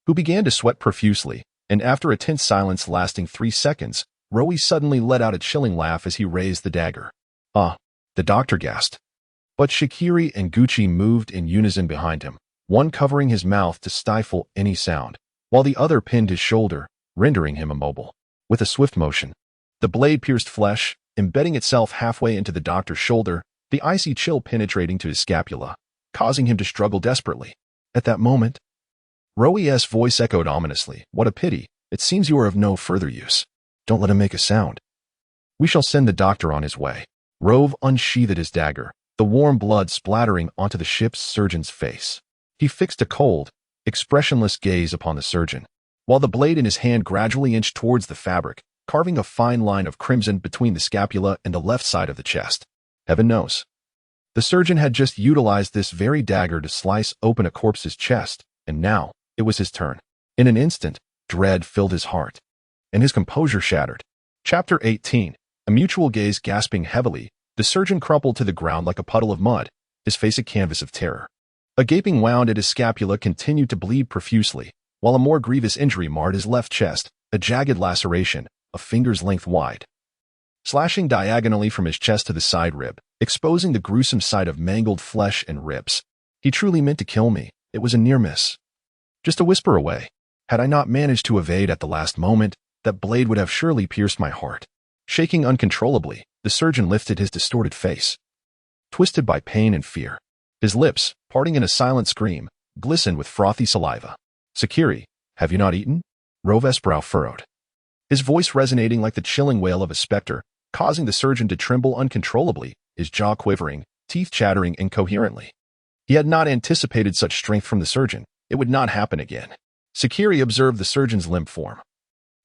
who began to sweat profusely, and after a tense silence lasting 3 seconds, Roe suddenly let out a chilling laugh as he raised the dagger. "Ah," the doctor gasped. But Shakiri and Gucci moved in unison behind him, one covering his mouth to stifle any sound, while the other pinned his shoulder, rendering him immobile. With a swift motion, the blade pierced flesh, embedding itself halfway into the doctor's shoulder, the icy chill penetrating to his scapula, causing him to struggle desperately. At that moment, Roe's voice echoed ominously. "What a pity. It seems you are of no further use. Don't let him make a sound. We shall send the doctor on his way." Roe unsheathed his dagger, the warm blood splattering onto the ship's surgeon's face. He fixed a cold, expressionless gaze upon the surgeon, while the blade in his hand gradually inched towards the fabric, carving a fine line of crimson between the scapula and the left side of the chest. Heaven knows, the surgeon had just utilized this very dagger to slice open a corpse's chest, and now it was his turn. In an instant, dread filled his heart, and his composure shattered. Chapter 18. A mutual gaze gasping heavily, the surgeon crumpled to the ground like a puddle of mud, his face a canvas of terror. A gaping wound at his scapula continued to bleed profusely, while a more grievous injury marred his left chest, a jagged laceration, a finger's length wide, slashing diagonally from his chest to the side rib, exposing the gruesome sight of mangled flesh and ribs. He truly meant to kill me. It was a near miss. Just a whisper away. Had I not managed to evade at the last moment, that blade would have surely pierced my heart. Shaking uncontrollably, the surgeon lifted his distorted face, twisted by pain and fear. His lips, parting in a silent scream, glistened with frothy saliva. "Sakiri, have you not eaten?" Rove's brow furrowed, his voice resonating like the chilling wail of a specter, causing the surgeon to tremble uncontrollably, his jaw quivering, teeth chattering incoherently. He had not anticipated such strength from the surgeon. It would not happen again. Sakiri observed the surgeon's limp form,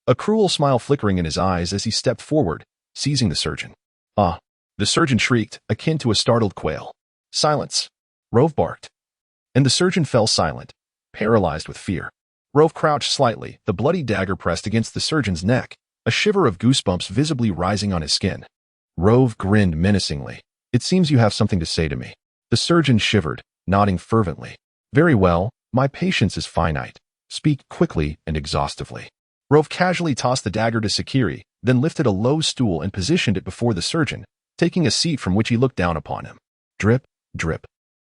a cruel smile flickering in his eyes as he stepped forward, seizing the surgeon. "Ah!" The surgeon shrieked, akin to a startled quail. "Silence!" Rove barked, and the surgeon fell silent, paralyzed with fear. Rove crouched slightly, the bloody dagger pressed against the surgeon's neck, a shiver of goosebumps visibly rising on his skin. Rove grinned menacingly. "It seems you have something to say to me." The surgeon shivered, nodding fervently. "Very well, my patience is finite. Speak quickly and exhaustively." Rove casually tossed the dagger to Sakiri, then lifted a low stool and positioned it before the surgeon, taking a seat from which he looked down upon him. Drip, drip.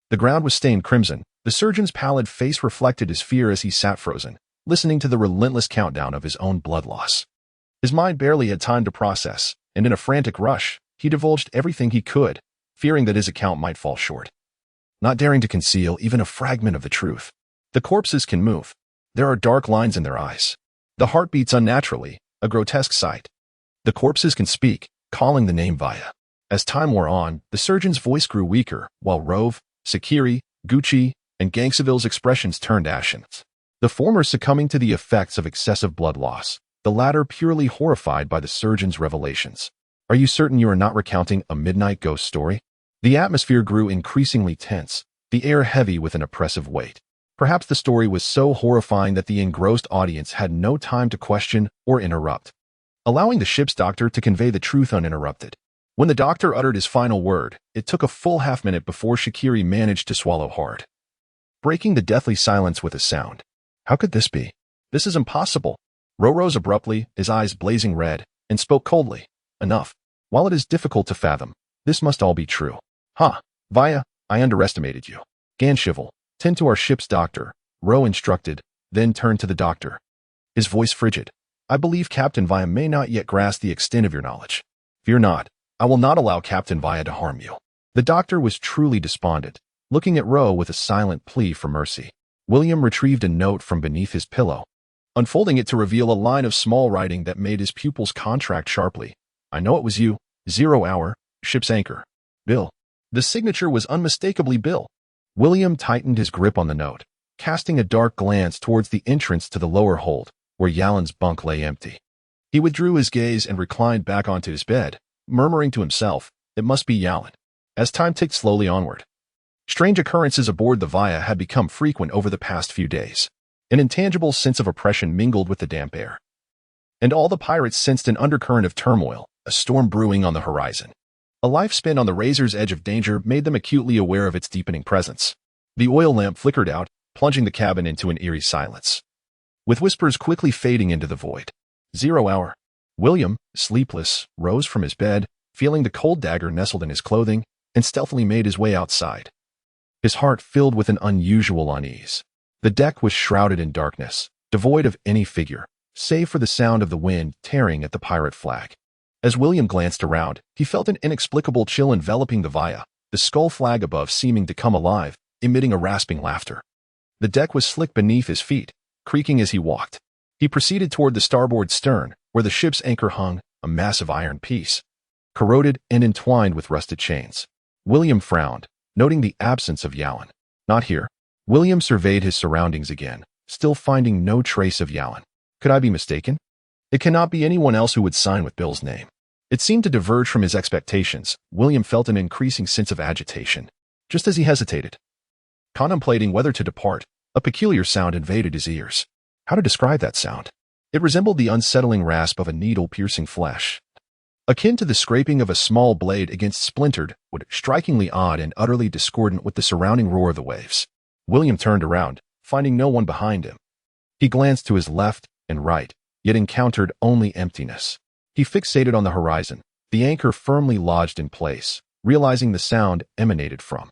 The ground was stained crimson. The surgeon's pallid face reflected his fear as he sat frozen, listening to the relentless countdown of his own blood loss. His mind barely had time to process, and in a frantic rush, he divulged everything he could, fearing that his account might fall short, not daring to conceal even a fragment of the truth. The corpses can move. There are dark lines in their eyes. The heart beats unnaturally, a grotesque sight. The corpses can speak, calling the name Vaya. As time wore on, the surgeon's voice grew weaker, while Rove, Sakiri, Gucci, and Gangseville's expressions turned ashen. The former succumbing to the effects of excessive blood loss, the latter purely horrified by the surgeon's revelations. "Are you certain you are not recounting a midnight ghost story?" The atmosphere grew increasingly tense, the air heavy with an oppressive weight. Perhaps the story was so horrifying that the engrossed audience had no time to question or interrupt, allowing the ship's doctor to convey the truth uninterrupted. When the doctor uttered his final word, it took a full half-minute before Sakiri managed to swallow hard, breaking the deathly silence with a sound. "How could this be? This is impossible." Ro rose abruptly, his eyes blazing red, and spoke coldly. "Enough. While it is difficult to fathom, this must all be true." "Ha! Vaya, I underestimated you. Ganshivel, tend to our ship's doctor," Ro instructed, then turned to the doctor, his voice frigid. "I believe Captain Vaya may not yet grasp the extent of your knowledge. Fear not. I will not allow Captain Vaya to harm you." The doctor was truly despondent, looking at Ro with a silent plea for mercy. William retrieved a note from beneath his pillow, unfolding it to reveal a line of small writing that made his pupils contract sharply. "I know it was you. 0 hour, ship's anchor. Bill." The signature was unmistakably Bill. William tightened his grip on the note, casting a dark glance towards the entrance to the lower hold, where Yalen's bunk lay empty. He withdrew his gaze and reclined back onto his bed, murmuring to himself, "It must be Yalen." As time ticked slowly onward, strange occurrences aboard the Vaya had become frequent over the past few days. An intangible sense of oppression mingled with the damp air, and all the pirates sensed an undercurrent of turmoil, a storm brewing on the horizon. A life spent on the razor's edge of danger made them acutely aware of its deepening presence. The oil lamp flickered out, plunging the cabin into an eerie silence, with whispers quickly fading into the void. 0 hour. William, sleepless, rose from his bed, feeling the cold dagger nestled in his clothing, and stealthily made his way outside, his heart filled with an unusual unease. The deck was shrouded in darkness, devoid of any figure, save for the sound of the wind tearing at the pirate flag. As William glanced around, he felt an inexplicable chill enveloping the Vaya, the skull flag above seeming to come alive, emitting a rasping laughter. The deck was slick beneath his feet, creaking as he walked. He proceeded toward the starboard stern, where the ship's anchor hung, a massive iron piece, corroded and entwined with rusted chains. William frowned, noting the absence of Yalen. "Not here." William surveyed his surroundings again, still finding no trace of Yalan. Could I be mistaken? It cannot be anyone else who would sign with Bill's name. It seemed to diverge from his expectations. William felt an increasing sense of agitation. Just as he hesitated, contemplating whether to depart, a peculiar sound invaded his ears. How to describe that sound? It resembled the unsettling rasp of a needle piercing flesh, akin to the scraping of a small blade against splintered wood, strikingly odd and utterly discordant with the surrounding roar of the waves. William turned around, finding no one behind him. He glanced to his left and right, yet encountered only emptiness. He fixated on the horizon, the anchor firmly lodged in place, realizing the sound emanated from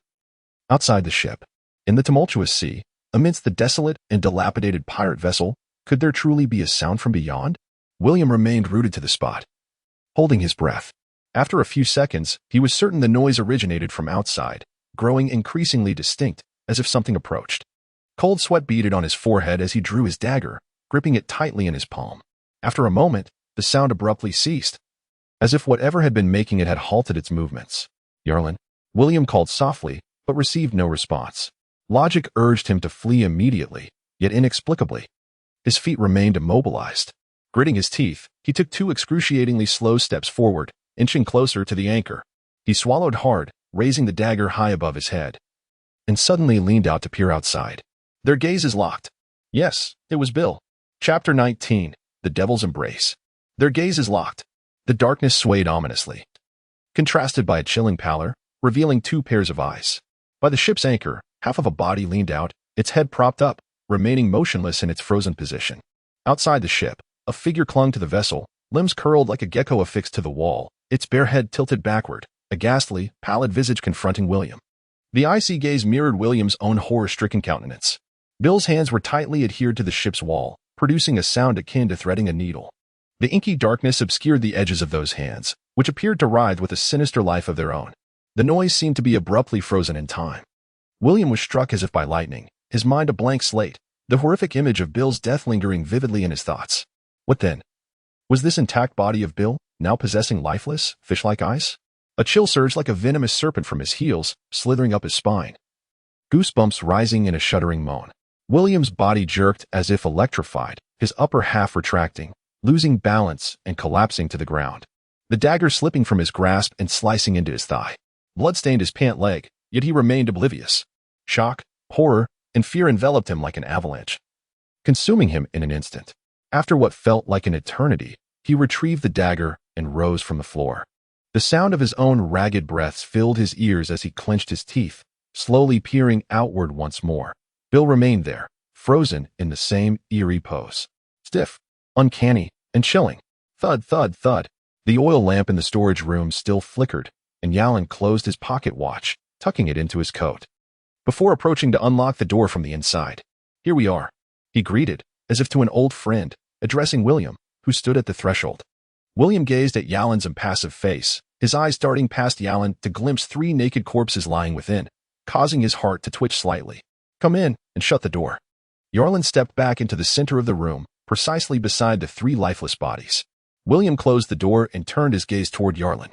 outside the ship. In the tumultuous sea, amidst the desolate and dilapidated pirate vessel, could there truly be a sound from beyond? William remained rooted to the spot, holding his breath. After a few seconds, he was certain the noise originated from outside, growing increasingly distinct, as if something approached. Cold sweat beaded on his forehead as he drew his dagger, gripping it tightly in his palm. After a moment, the sound abruptly ceased, as if whatever had been making it had halted its movements. "Yarlan," William called softly, but received no response. Logic urged him to flee immediately, yet inexplicably, his feet remained immobilized. Gritting his teeth, he took 2 excruciatingly slow steps forward, inching closer to the anchor. He swallowed hard, raising the dagger high above his head, and suddenly leaned out to peer outside. Their gazes locked. Yes, it was Bill. Chapter 19, The Devil's Embrace. Their gazes locked. The darkness swayed ominously, contrasted by a chilling pallor, revealing 2 pairs of eyes. By the ship's anchor, half of a body leaned out, its head propped up, remaining motionless in its frozen position. Outside the ship, a figure clung to the vessel, limbs curled like a gecko affixed to the wall, its bare head tilted backward, a ghastly, pallid visage confronting William. The icy gaze mirrored William's own horror-stricken countenance. Bill's hands were tightly adhered to the ship's wall, producing a sound akin to threading a needle. The inky darkness obscured the edges of those hands, which appeared to writhe with a sinister life of their own. The noise seemed to be abruptly frozen in time. William was struck as if by lightning, his mind a blank slate, the horrific image of Bill's death lingering vividly in his thoughts. What then? Was this intact body of Bill, now possessing lifeless, fish-like eyes? A chill surged like a venomous serpent from his heels, slithering up his spine, goosebumps rising in a shuddering moan. William's body jerked as if electrified, his upper half retracting, losing balance and collapsing to the ground. The dagger slipping from his grasp and slicing into his thigh. Blood stained his pant leg, yet he remained oblivious. Shock, horror, and fear enveloped him like an avalanche, consuming him in an instant. After what felt like an eternity, he retrieved the dagger and rose from the floor. The sound of his own ragged breaths filled his ears as he clenched his teeth, slowly peering outward once more. Bill remained there, frozen in the same eerie pose. Stiff, uncanny, and chilling. Thud, thud, thud. The oil lamp in the storage room still flickered, and Yalan closed his pocket watch, tucking it into his coat, before approaching to unlock the door from the inside. "Here we are," he greeted, as if to an old friend, addressing William, who stood at the threshold. William gazed at Yalan's impassive face, his eyes darting past Yalan to glimpse 3 naked corpses lying within, causing his heart to twitch slightly. "Come in and shut the door." Yalan stepped back into the center of the room, precisely beside the 3 lifeless bodies. William closed the door and turned his gaze toward Yalan.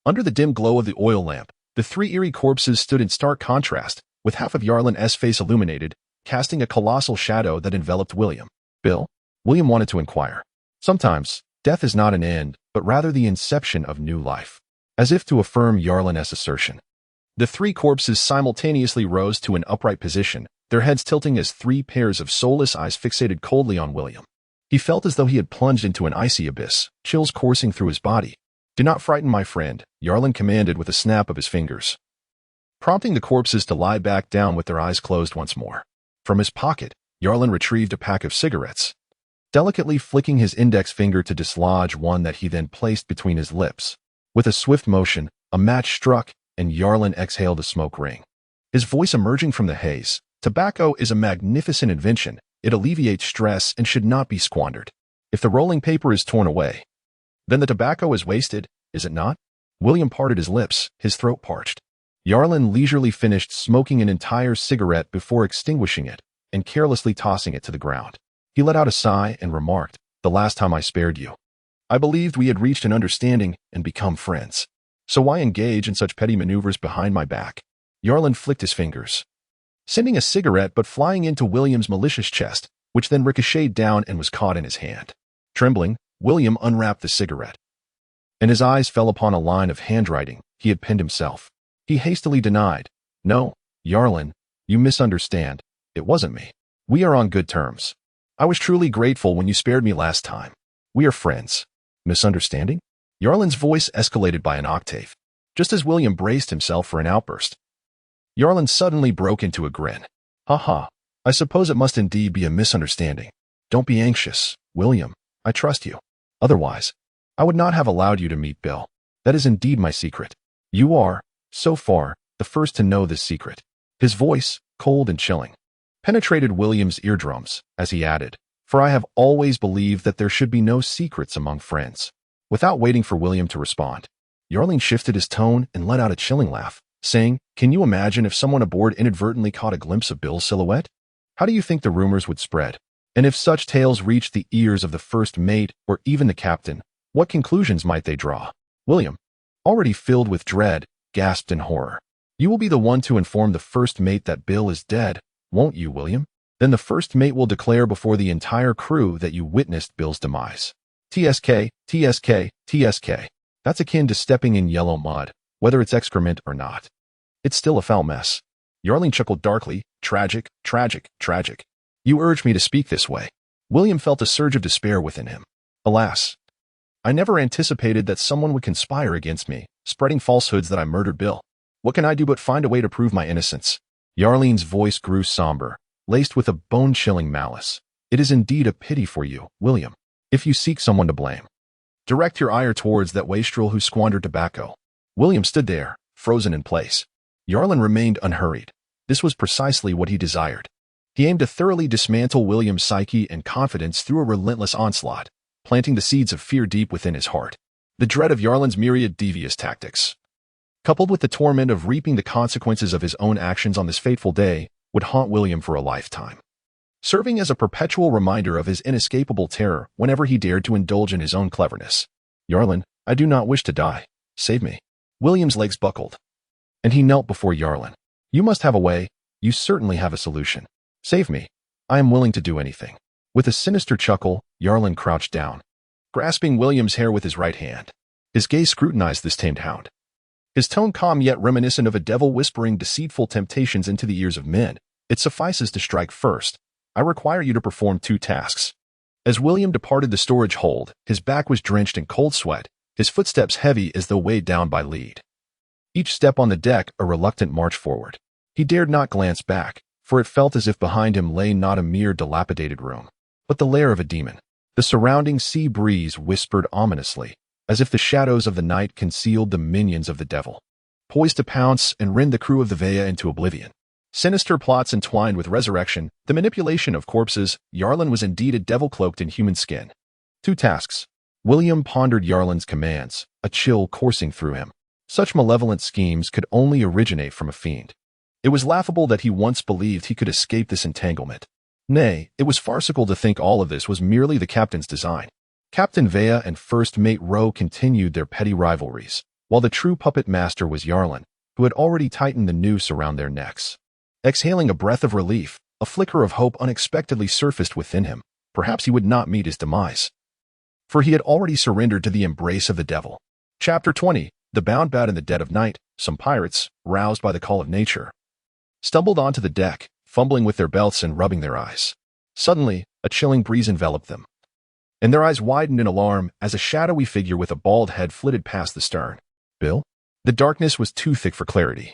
Under the dim glow of the oil lamp, the 3 eerie corpses stood in stark contrast, with half of Yalan's face illuminated, casting a colossal shadow that enveloped William. "Bill?" William wanted to inquire. Sometimes, death is not an end, but rather the inception of new life. As if to affirm Yalan's assertion, the 3 corpses simultaneously rose to an upright position, their heads tilting as 3 pairs of soulless eyes fixated coldly on William. He felt as though he had plunged into an icy abyss, chills coursing through his body. "Do not frighten my friend," Yalan commanded with a snap of his fingers, prompting the corpses to lie back down with their eyes closed once more. From his pocket, Yalan retrieved a pack of cigarettes, delicately flicking his index finger to dislodge one that he then placed between his lips. With a swift motion, a match struck, and Yalan exhaled a smoke ring. His voice emerging from the haze. "Tobacco is a magnificent invention. It alleviates stress and should not be squandered. If the rolling paper is torn away, then the tobacco is wasted, is it not?" William parted his lips, his throat parched. Yalan leisurely finished smoking an entire cigarette before extinguishing it and carelessly tossing it to the ground. He let out a sigh and remarked, "The last time I spared you, I believed we had reached an understanding and become friends. So why engage in such petty maneuvers behind my back?" Yalan flicked his fingers. sending a cigarette but flying into William's malicious chest, which then ricocheted down and was caught in his hand. Trembling, William unwrapped the cigarette, and his eyes fell upon a line of handwriting he had penned himself. He hastily denied, "No, Yarlin, you misunderstand. It wasn't me. We are on good terms. I was truly grateful when you spared me last time. We are friends." Misunderstanding? Yarlin's voice escalated by an octave, just as William braced himself for an outburst. Yarlin suddenly broke into a grin. "Ha ha, I suppose it must indeed be a misunderstanding. Don't be anxious, William. I trust you. Otherwise, I would not have allowed you to meet Bill. That is indeed my secret. You are, so far, the first to know this secret." His voice, cold and chilling, penetrated William's eardrums as he added, "For I have always believed that there should be no secrets among friends." Without waiting for William to respond, Yarlin shifted his tone and let out a chilling laugh, saying, "Can you imagine if someone aboard inadvertently caught a glimpse of Bill's silhouette? How do you think the rumors would spread? And if such tales reached the ears of the first mate or even the captain, what conclusions might they draw?" William, already filled with dread, gasped in horror. "You will be the one to inform the first mate that Bill is dead, won't you, William? Then the first mate will declare before the entire crew that you witnessed Bill's demise. TSK, TSK, TSK. That's akin to stepping in yellow mud, whether it's excrement or not. It's still a foul mess." Yarlin chuckled darkly. "Tragic, tragic, tragic. You urge me to speak this way." William felt a surge of despair within him. "Alas, I never anticipated that someone would conspire against me, spreading falsehoods that I murdered Bill. What can I do but find a way to prove my innocence?" Yarlin's voice grew somber, laced with a bone-chilling malice. "It is indeed a pity for you, William, if you seek someone to blame. Direct your ire towards that wastrel who squandered tobacco." William stood there, frozen in place. Yarlin remained unhurried. This was precisely what he desired. He aimed to thoroughly dismantle William's psyche and confidence through a relentless onslaught, planting the seeds of fear deep within his heart. The dread of Yarlin's myriad devious tactics, coupled with the torment of reaping the consequences of his own actions on this fateful day, would haunt William for a lifetime, serving as a perpetual reminder of his inescapable terror whenever he dared to indulge in his own cleverness. "Yarlin, I do not wish to die. Save me." William's legs buckled, and he knelt before Yarlin. "You must have a way. You certainly have a solution. Save me. I am willing to do anything." With a sinister chuckle, Yarlin crouched down, grasping William's hair with his right hand. His gaze scrutinized this tamed hound, his tone calm yet reminiscent of a devil whispering deceitful temptations into the ears of men. "It suffices to strike first. I require you to perform 2 tasks." As William departed the storage hold, his back was drenched in cold sweat, his footsteps heavy as though weighed down by lead. Each step on the deck a reluctant march forward. He dared not glance back, for it felt as if behind him lay not a mere dilapidated room, but the lair of a demon. The surrounding sea breeze whispered ominously, as if the shadows of the night concealed the minions of the devil, poised to pounce and rend the crew of the Vea into oblivion. Sinister plots entwined with resurrection, the manipulation of corpses. Yarlin was indeed a devil cloaked in human skin. 2 tasks. William pondered Yarlin's commands, a chill coursing through him. Such malevolent schemes could only originate from a fiend. It was laughable that he once believed he could escape this entanglement. Nay, it was farcical to think all of this was merely the captain's design. Captain Vea and First Mate Rowe continued their petty rivalries, while the true puppet master was Yarlin, who had already tightened the noose around their necks. Exhaling a breath of relief, a flicker of hope unexpectedly surfaced within him. Perhaps he would not meet his demise, for he had already surrendered to the embrace of the devil. Chapter 20. The bound bat in the dead of night. Some pirates, roused by the call of nature, stumbled onto the deck, fumbling with their belts and rubbing their eyes. Suddenly, a chilling breeze enveloped them, and their eyes widened in alarm as a shadowy figure with a bald head flitted past the stern. Bill? The darkness was too thick for clarity,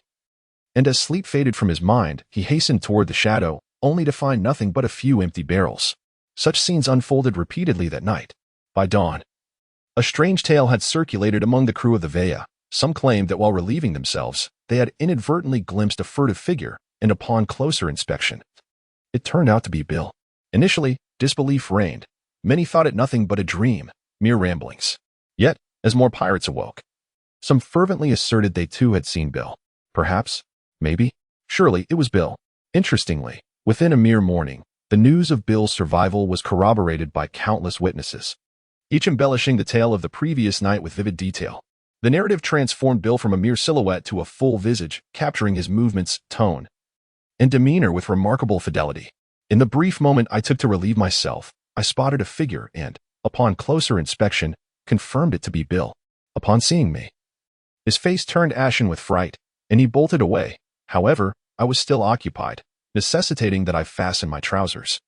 and as sleep faded from his mind, he hastened toward the shadow, only to find nothing but a few empty barrels. Such scenes unfolded repeatedly that night. By dawn, a strange tale had circulated among the crew of the Vea. Some claimed that while relieving themselves, they had inadvertently glimpsed a furtive figure, and upon closer inspection, it turned out to be Bill. Initially, disbelief reigned. Many thought it nothing but a dream, mere ramblings. Yet, as more pirates awoke, some fervently asserted they too had seen Bill. Perhaps, maybe, surely it was Bill. Interestingly, within a mere morning, the news of Bill's survival was corroborated by countless witnesses, each embellishing the tale of the previous night with vivid detail. The narrative transformed Bill from a mere silhouette to a full visage, capturing his movements, tone, and demeanor with remarkable fidelity. In the brief moment I took to relieve myself, I spotted a figure and, upon closer inspection, confirmed it to be Bill. Upon seeing me, his face turned ashen with fright, and he bolted away. However, I was still occupied, necessitating that I fasten my trousers.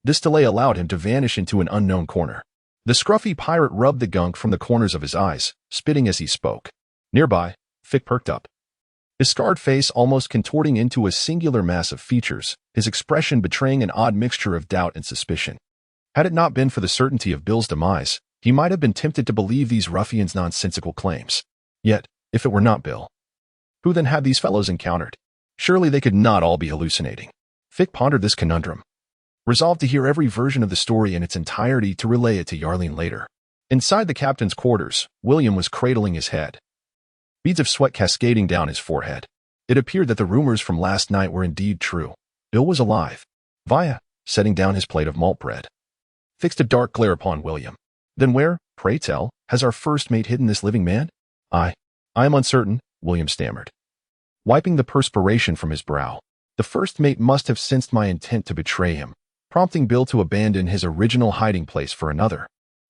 This delay allowed him to vanish into an unknown corner. The scruffy pirate rubbed the gunk from the corners of his eyes, spitting as he spoke. Nearby, Fick perked up, his scarred face almost contorting into a singular mass of features, his expression betraying an odd mixture of doubt and suspicion. Had it not been for the certainty of Bill's demise, he might have been tempted to believe these ruffians' nonsensical claims. Yet, if it were not Bill, who then had these fellows encountered? Surely they could not all be hallucinating. Fick pondered this conundrum, resolved to hear every version of the story in its entirety to relay it to Yarline later. Inside the captain's quarters, William was cradling his head, beads of sweat cascading down his forehead. It appeared that the rumors from last night were indeed true. Bill was alive. Via, setting down his plate of malt bread, fixed a dark glare upon William. Then where, pray tell, has our first mate hidden this living man? I am uncertain, William stammered, wiping the perspiration from his brow. The first mate must have sensed my intent to betray him, prompting Bill to abandon his original hiding place for another,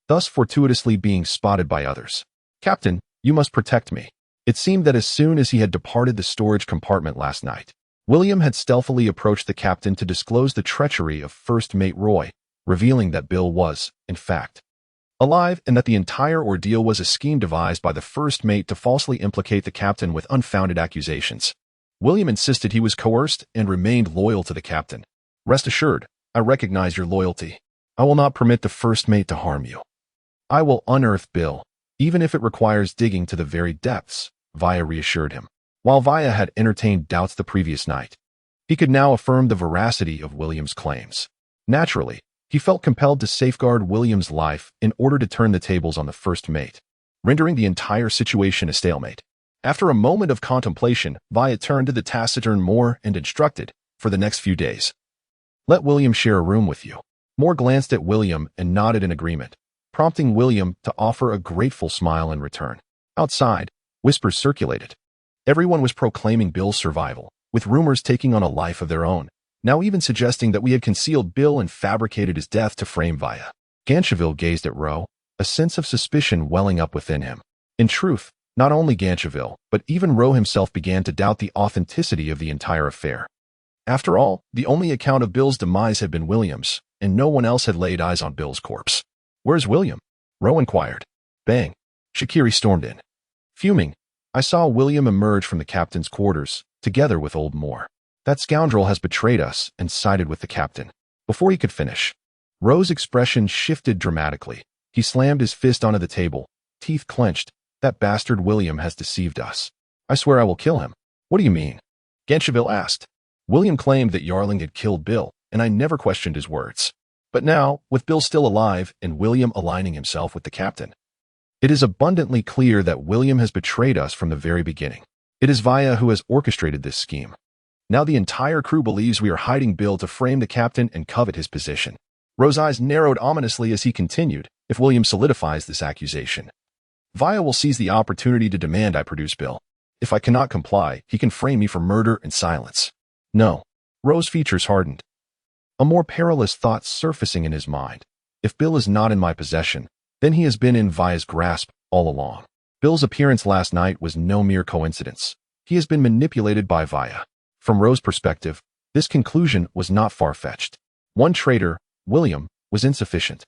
thus fortuitously being spotted by others. Captain, you must protect me. It seemed that as soon as he had departed the storage compartment last night, William had stealthily approached the captain to disclose the treachery of First Mate Roy, revealing that Bill was, in fact, alive and that the entire ordeal was a scheme devised by the first mate to falsely implicate the captain with unfounded accusations. William insisted he was coerced and remained loyal to the captain. Rest assured, I recognize your loyalty. I will not permit the first mate to harm you. I will unearth Bill, even if it requires digging to the very depths, Via reassured him. While Via had entertained doubts the previous night, he could now affirm the veracity of William's claims. Naturally, he felt compelled to safeguard William's life in order to turn the tables on the first mate, rendering the entire situation a stalemate. After a moment of contemplation, Via turned to the taciturn Moore and instructed, for the next few days, let William share a room with you. Moore glanced at William and nodded in agreement, prompting William to offer a grateful smile in return. Outside, whispers circulated. Everyone was proclaiming Bill's survival, with rumors taking on a life of their own, now even suggesting that we had concealed Bill and fabricated his death to frame Via. Gancheville gazed at Roe, a sense of suspicion welling up within him. In truth, not only Gancheville, but even Roe himself began to doubt the authenticity of the entire affair. After all, the only account of Bill's demise had been William's, and no one else had laid eyes on Bill's corpse. Where's William? Roe inquired. Bang! Shakiri stormed in. Fuming, I saw William emerge from the captain's quarters, together with old Moore. That scoundrel has betrayed us and sided with the captain. Before he could finish, Roe's expression shifted dramatically. He slammed his fist onto the table, teeth clenched. That bastard William has deceived us. I swear I will kill him. What do you mean? Gancheville asked. William claimed that Yarling had killed Bill, and I never questioned his words. But now, with Bill still alive and William aligning himself with the captain, it is abundantly clear that William has betrayed us from the very beginning. It is Via who has orchestrated this scheme. Now the entire crew believes we are hiding Bill to frame the captain and covet his position. Roe's eyes narrowed ominously as he continued, if William solidifies this accusation, Via will seize the opportunity to demand I produce Bill. If I cannot comply, he can frame me for murder and silence. No. Roe's features hardened, a more perilous thought surfacing in his mind. If Bill is not in my possession, then he has been in Via's grasp all along. Bill's appearance last night was no mere coincidence. He has been manipulated by Via. From Roe's perspective, this conclusion was not far-fetched. One traitor, William, was insufficient.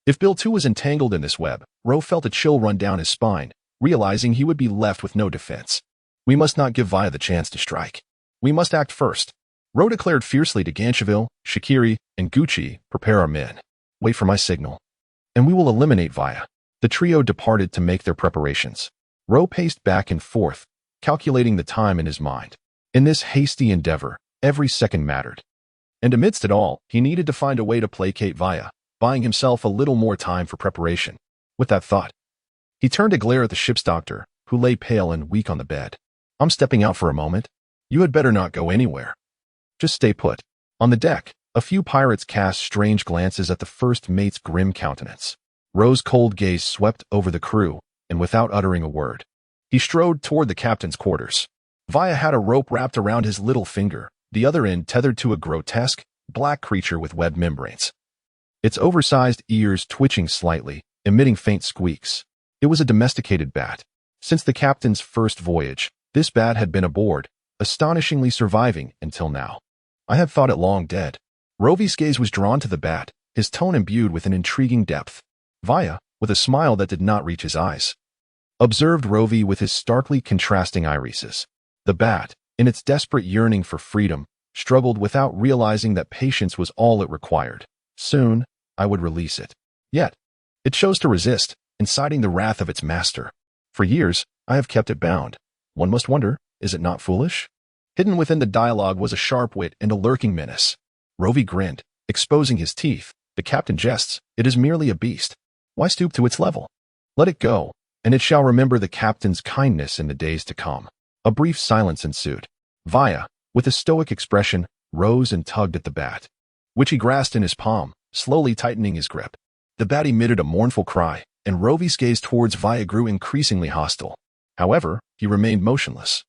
If Bill too was entangled in this web, Roe felt a chill run down his spine, realizing he would be left with no defense. We must not give Via the chance to strike. We must act first. Roe declared fiercely to Gancheville, Shakiri, and Gucci, prepare our men. Wait for my signal, and we will eliminate Via. The trio departed to make their preparations. Roe paced back and forth, calculating the time in his mind. In this hasty endeavor, every second mattered. And amidst it all, he needed to find a way to placate Via, buying himself a little more time for preparation. With that thought, he turned to glare at the ship's doctor, who lay pale and weak on the bed. I'm stepping out for a moment. You had better not go anywhere. Just stay put. On the deck, a few pirates cast strange glances at the first mate's grim countenance. Roe's cold gaze swept over the crew, and without uttering a word, he strode toward the captain's quarters. Via had a rope wrapped around his little finger, the other end tethered to a grotesque, black creature with webbed membranes. Its oversized ears twitching slightly, emitting faint squeaks. It was a domesticated bat. Since the captain's first voyage, this bat had been aboard, astonishingly surviving until now. I had thought it long dead. Rovi's gaze was drawn to the bat, his tone imbued with an intriguing depth. Vaya, with a smile that did not reach his eyes, observed Rovi with his starkly contrasting irises. The bat, in its desperate yearning for freedom, struggled without realizing that patience was all it required. Soon, I would release it. Yet, it chose to resist, inciting the wrath of its master. For years, I have kept it bound. One must wonder, is it not foolish? Hidden within the dialogue was a sharp wit and a lurking menace. Rovi grinned, exposing his teeth. The captain jests, it is merely a beast. Why stoop to its level? Let it go, and it shall remember the captain's kindness in the days to come. A brief silence ensued. Vaya, with a stoic expression, rose and tugged at the bat, which he grasped in his palm, slowly tightening his grip. The bat emitted a mournful cry, and Rovi's gaze towards Vaya grew increasingly hostile. However, he remained motionless,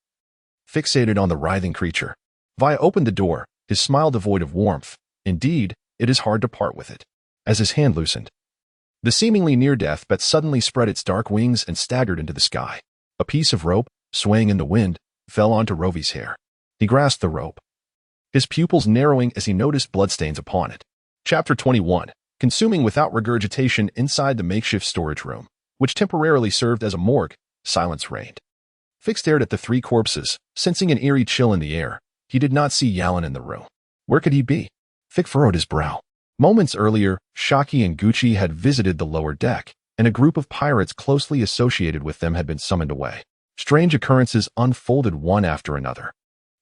fixated on the writhing creature. Vaya opened the door, his smile devoid of warmth. Indeed, it is hard to part with it. As his hand loosened, the seemingly near-death bat suddenly spread its dark wings and staggered into the sky. A piece of rope, swaying in the wind, fell onto Rovi's hair. He grasped the rope, his pupils narrowing as he noticed bloodstains upon it. Chapter 21. Consuming without regurgitation inside the makeshift storage room, which temporarily served as a morgue, silence reigned. Fix stared at the three corpses, sensing an eerie chill in the air. He did not see Yalan in the room. Where could he be? Fick furrowed his brow. Moments earlier, Shaki and Gucci had visited the lower deck, and a group of pirates closely associated with them had been summoned away. Strange occurrences unfolded one after another,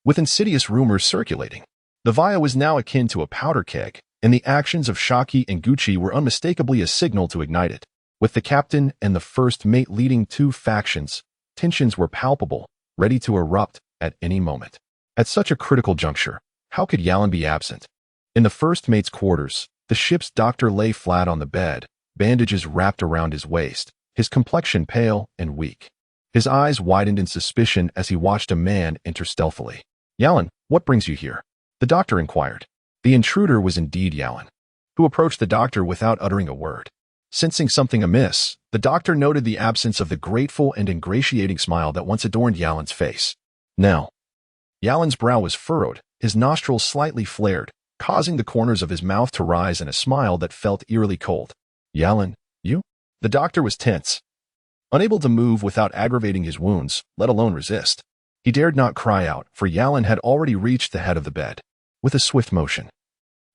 with insidious rumors circulating. The Vaya was now akin to a powder keg, and the actions of Shaki and Gucci were unmistakably a signal to ignite it. With the captain and the first mate leading two factions, tensions were palpable, ready to erupt at any moment. At such a critical juncture, how could Yalan be absent? In the first mate's quarters, the ship's doctor lay flat on the bed, bandages wrapped around his waist, his complexion pale and weak. His eyes widened in suspicion as he watched a man enter stealthily. Yalan, what brings you here? The doctor inquired. The intruder was indeed Yalan, who approached the doctor without uttering a word. Sensing something amiss, the doctor noted the absence of the grateful and ingratiating smile that once adorned Yalan's face. Now, Yalan's brow was furrowed, his nostrils slightly flared, causing the corners of his mouth to rise in a smile that felt eerily cold. Yalan, you? The doctor was tense, unable to move without aggravating his wounds, let alone resist. He dared not cry out, for Yalan had already reached the head of the bed. With a swift motion,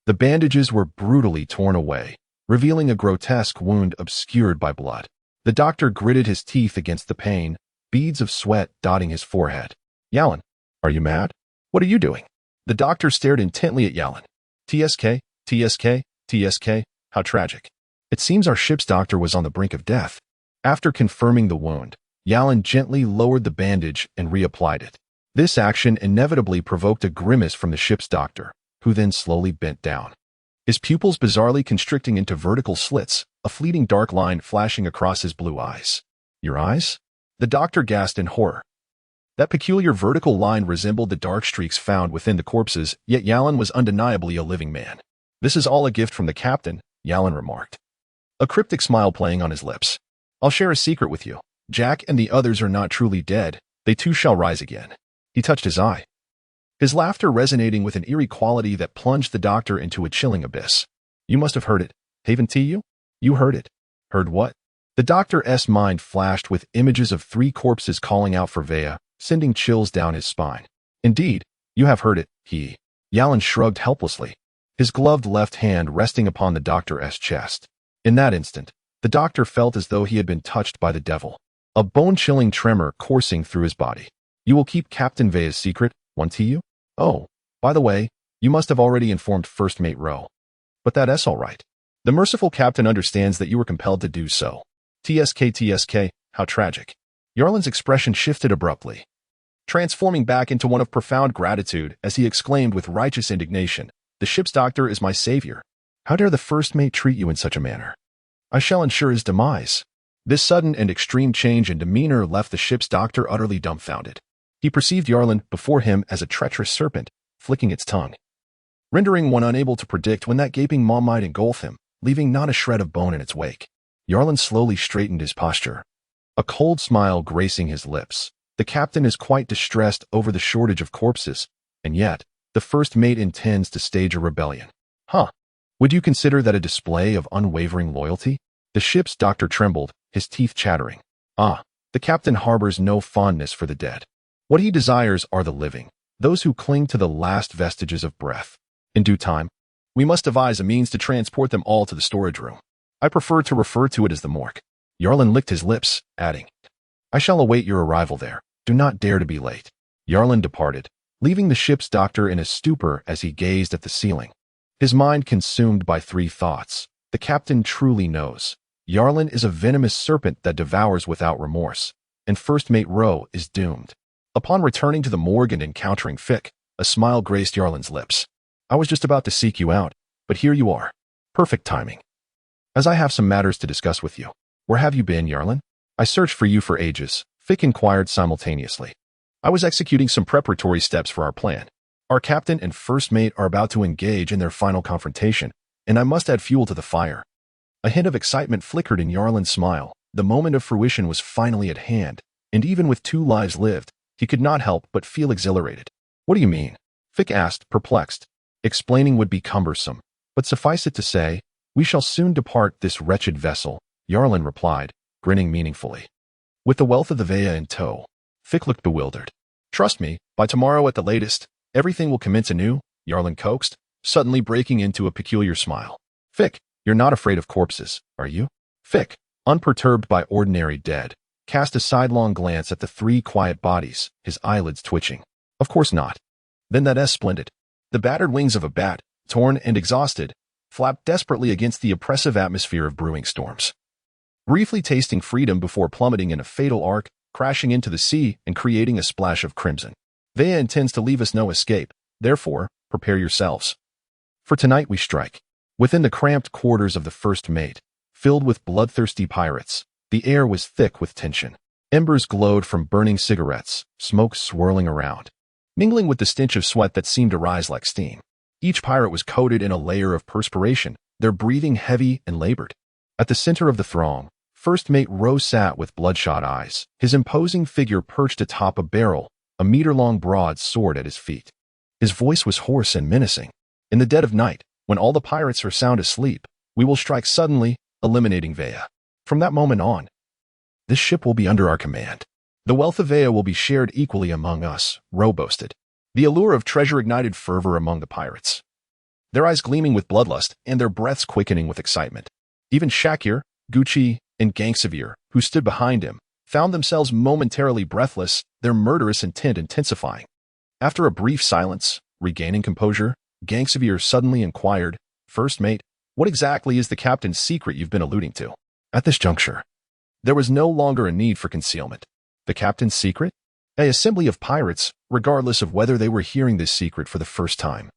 the bandages were brutally torn away, revealing a grotesque wound obscured by blood. The doctor gritted his teeth against the pain, beads of sweat dotting his forehead. Yalan, are you mad? What are you doing? The doctor stared intently at Yalan. TSK, TSK, TSK, how tragic. It seems our ship's doctor was on the brink of death. After confirming the wound, Yalan gently lowered the bandage and reapplied it. This action inevitably provoked a grimace from the ship's doctor, who then slowly bent down, his pupils bizarrely constricting into vertical slits, a fleeting dark line flashing across his blue eyes. Your eyes? The doctor gasped in horror. That peculiar vertical line resembled the dark streaks found within the corpses, yet Yalan was undeniably a living man. This is all a gift from the captain, Yalan remarked, a cryptic smile playing on his lips. I'll share a secret with you. Jack and the others are not truly dead. They too shall rise again. He touched his eye, his laughter resonating with an eerie quality that plunged the doctor into a chilling abyss. You must have heard it. Haven't you? You heard it. Heard what? The doctor's mind flashed with images of three corpses calling out for Vaya, sending chills down his spine. Indeed, you have heard it, Yalan shrugged helplessly, his gloved left hand resting upon the doctor's chest. In that instant, the doctor felt as though he had been touched by the devil, a bone-chilling tremor coursing through his body. You will keep Captain Vaya's secret, won't you? Oh, by the way, you must have already informed First Mate Rowe. But that's all right. The merciful captain understands that you were compelled to do so. TSK, how tragic. Yarlan's expression shifted abruptly, transforming back into one of profound gratitude as he exclaimed with righteous indignation, the ship's doctor is my savior. How dare the first mate treat you in such a manner? I shall ensure his demise. This sudden and extreme change in demeanor left the ship's doctor utterly dumbfounded. He perceived Yarlan before him as a treacherous serpent, flicking its tongue, rendering one unable to predict when that gaping maw might engulf him, leaving not a shred of bone in its wake. Yarlin slowly straightened his posture, a cold smile gracing his lips. The captain is quite distressed over the shortage of corpses, and yet, the first mate intends to stage a rebellion. Huh. Would you consider that a display of unwavering loyalty? The ship's doctor trembled, his teeth chattering. The captain harbors no fondness for the dead. What he desires are the living, those who cling to the last vestiges of breath. In due time, we must devise a means to transport them all to the storage room. I prefer to refer to it as the morgue. Yarlin licked his lips, adding, I shall await your arrival there. Do not dare to be late. Yarlin departed, leaving the ship's doctor in a stupor as he gazed at the ceiling, his mind consumed by three thoughts. The captain truly knows. Yarlin is a venomous serpent that devours without remorse, and First Mate Rowe is doomed. Upon returning to the morgue and encountering Fick, a smile graced Yarlin's lips. I was just about to seek you out, but here you are. Perfect timing, as I have some matters to discuss with you. Where have you been, Yarlin? I searched for you for ages, Fick inquired simultaneously. I was executing some preparatory steps for our plan. Our captain and first mate are about to engage in their final confrontation, and I must add fuel to the fire. A hint of excitement flickered in Yarlin's smile. The moment of fruition was finally at hand, and even with 2 lives lived, he could not help but feel exhilarated. What do you mean? Fick asked, perplexed. Explaining would be cumbersome, but suffice it to say, we shall soon depart this wretched vessel, Yarlin replied, grinning meaningfully. With the wealth of the Vea in tow, Fick looked bewildered. Trust me, by tomorrow at the latest, everything will commence anew, Yarlin coaxed, suddenly breaking into a peculiar smile. Fick, you're not afraid of corpses, are you? Fick, unperturbed by ordinary dead, cast a sidelong glance at the 3 quiet bodies, his eyelids twitching. Of course not. Then that's splendid. The battered wings of a bat, torn and exhausted, flapped desperately against the oppressive atmosphere of brewing storms. Briefly tasting freedom before plummeting in a fatal arc, crashing into the sea and creating a splash of crimson. Vea intends to leave us no escape, therefore, prepare yourselves. For tonight we strike. Within the cramped quarters of the first mate, filled with bloodthirsty pirates, the air was thick with tension. Embers glowed from burning cigarettes, smoke swirling around, mingling with the stench of sweat that seemed to rise like steam. Each pirate was coated in a layer of perspiration, their breathing heavy and labored. At the center of the throng, First Mate Rowe sat with bloodshot eyes, his imposing figure perched atop a barrel, a meter-long broadsword at his feet. His voice was hoarse and menacing. In the dead of night, when all the pirates are sound asleep, we will strike suddenly, eliminating Vea. From that moment on, this ship will be under our command. The wealth of Vea will be shared equally among us, Rowe boasted. The allure of treasure ignited fervor among the pirates, their eyes gleaming with bloodlust and their breaths quickening with excitement. Even Shakir, Gucci, and Gangsevier, who stood behind him, found themselves momentarily breathless, their murderous intent intensifying. After a brief silence, regaining composure, Gangsevier suddenly inquired, First Mate, what exactly is the captain's secret you've been alluding to? At this juncture, there was no longer a need for concealment. The captain's secret? An assembly of pirates, regardless of whether they were hearing this secret for the first time,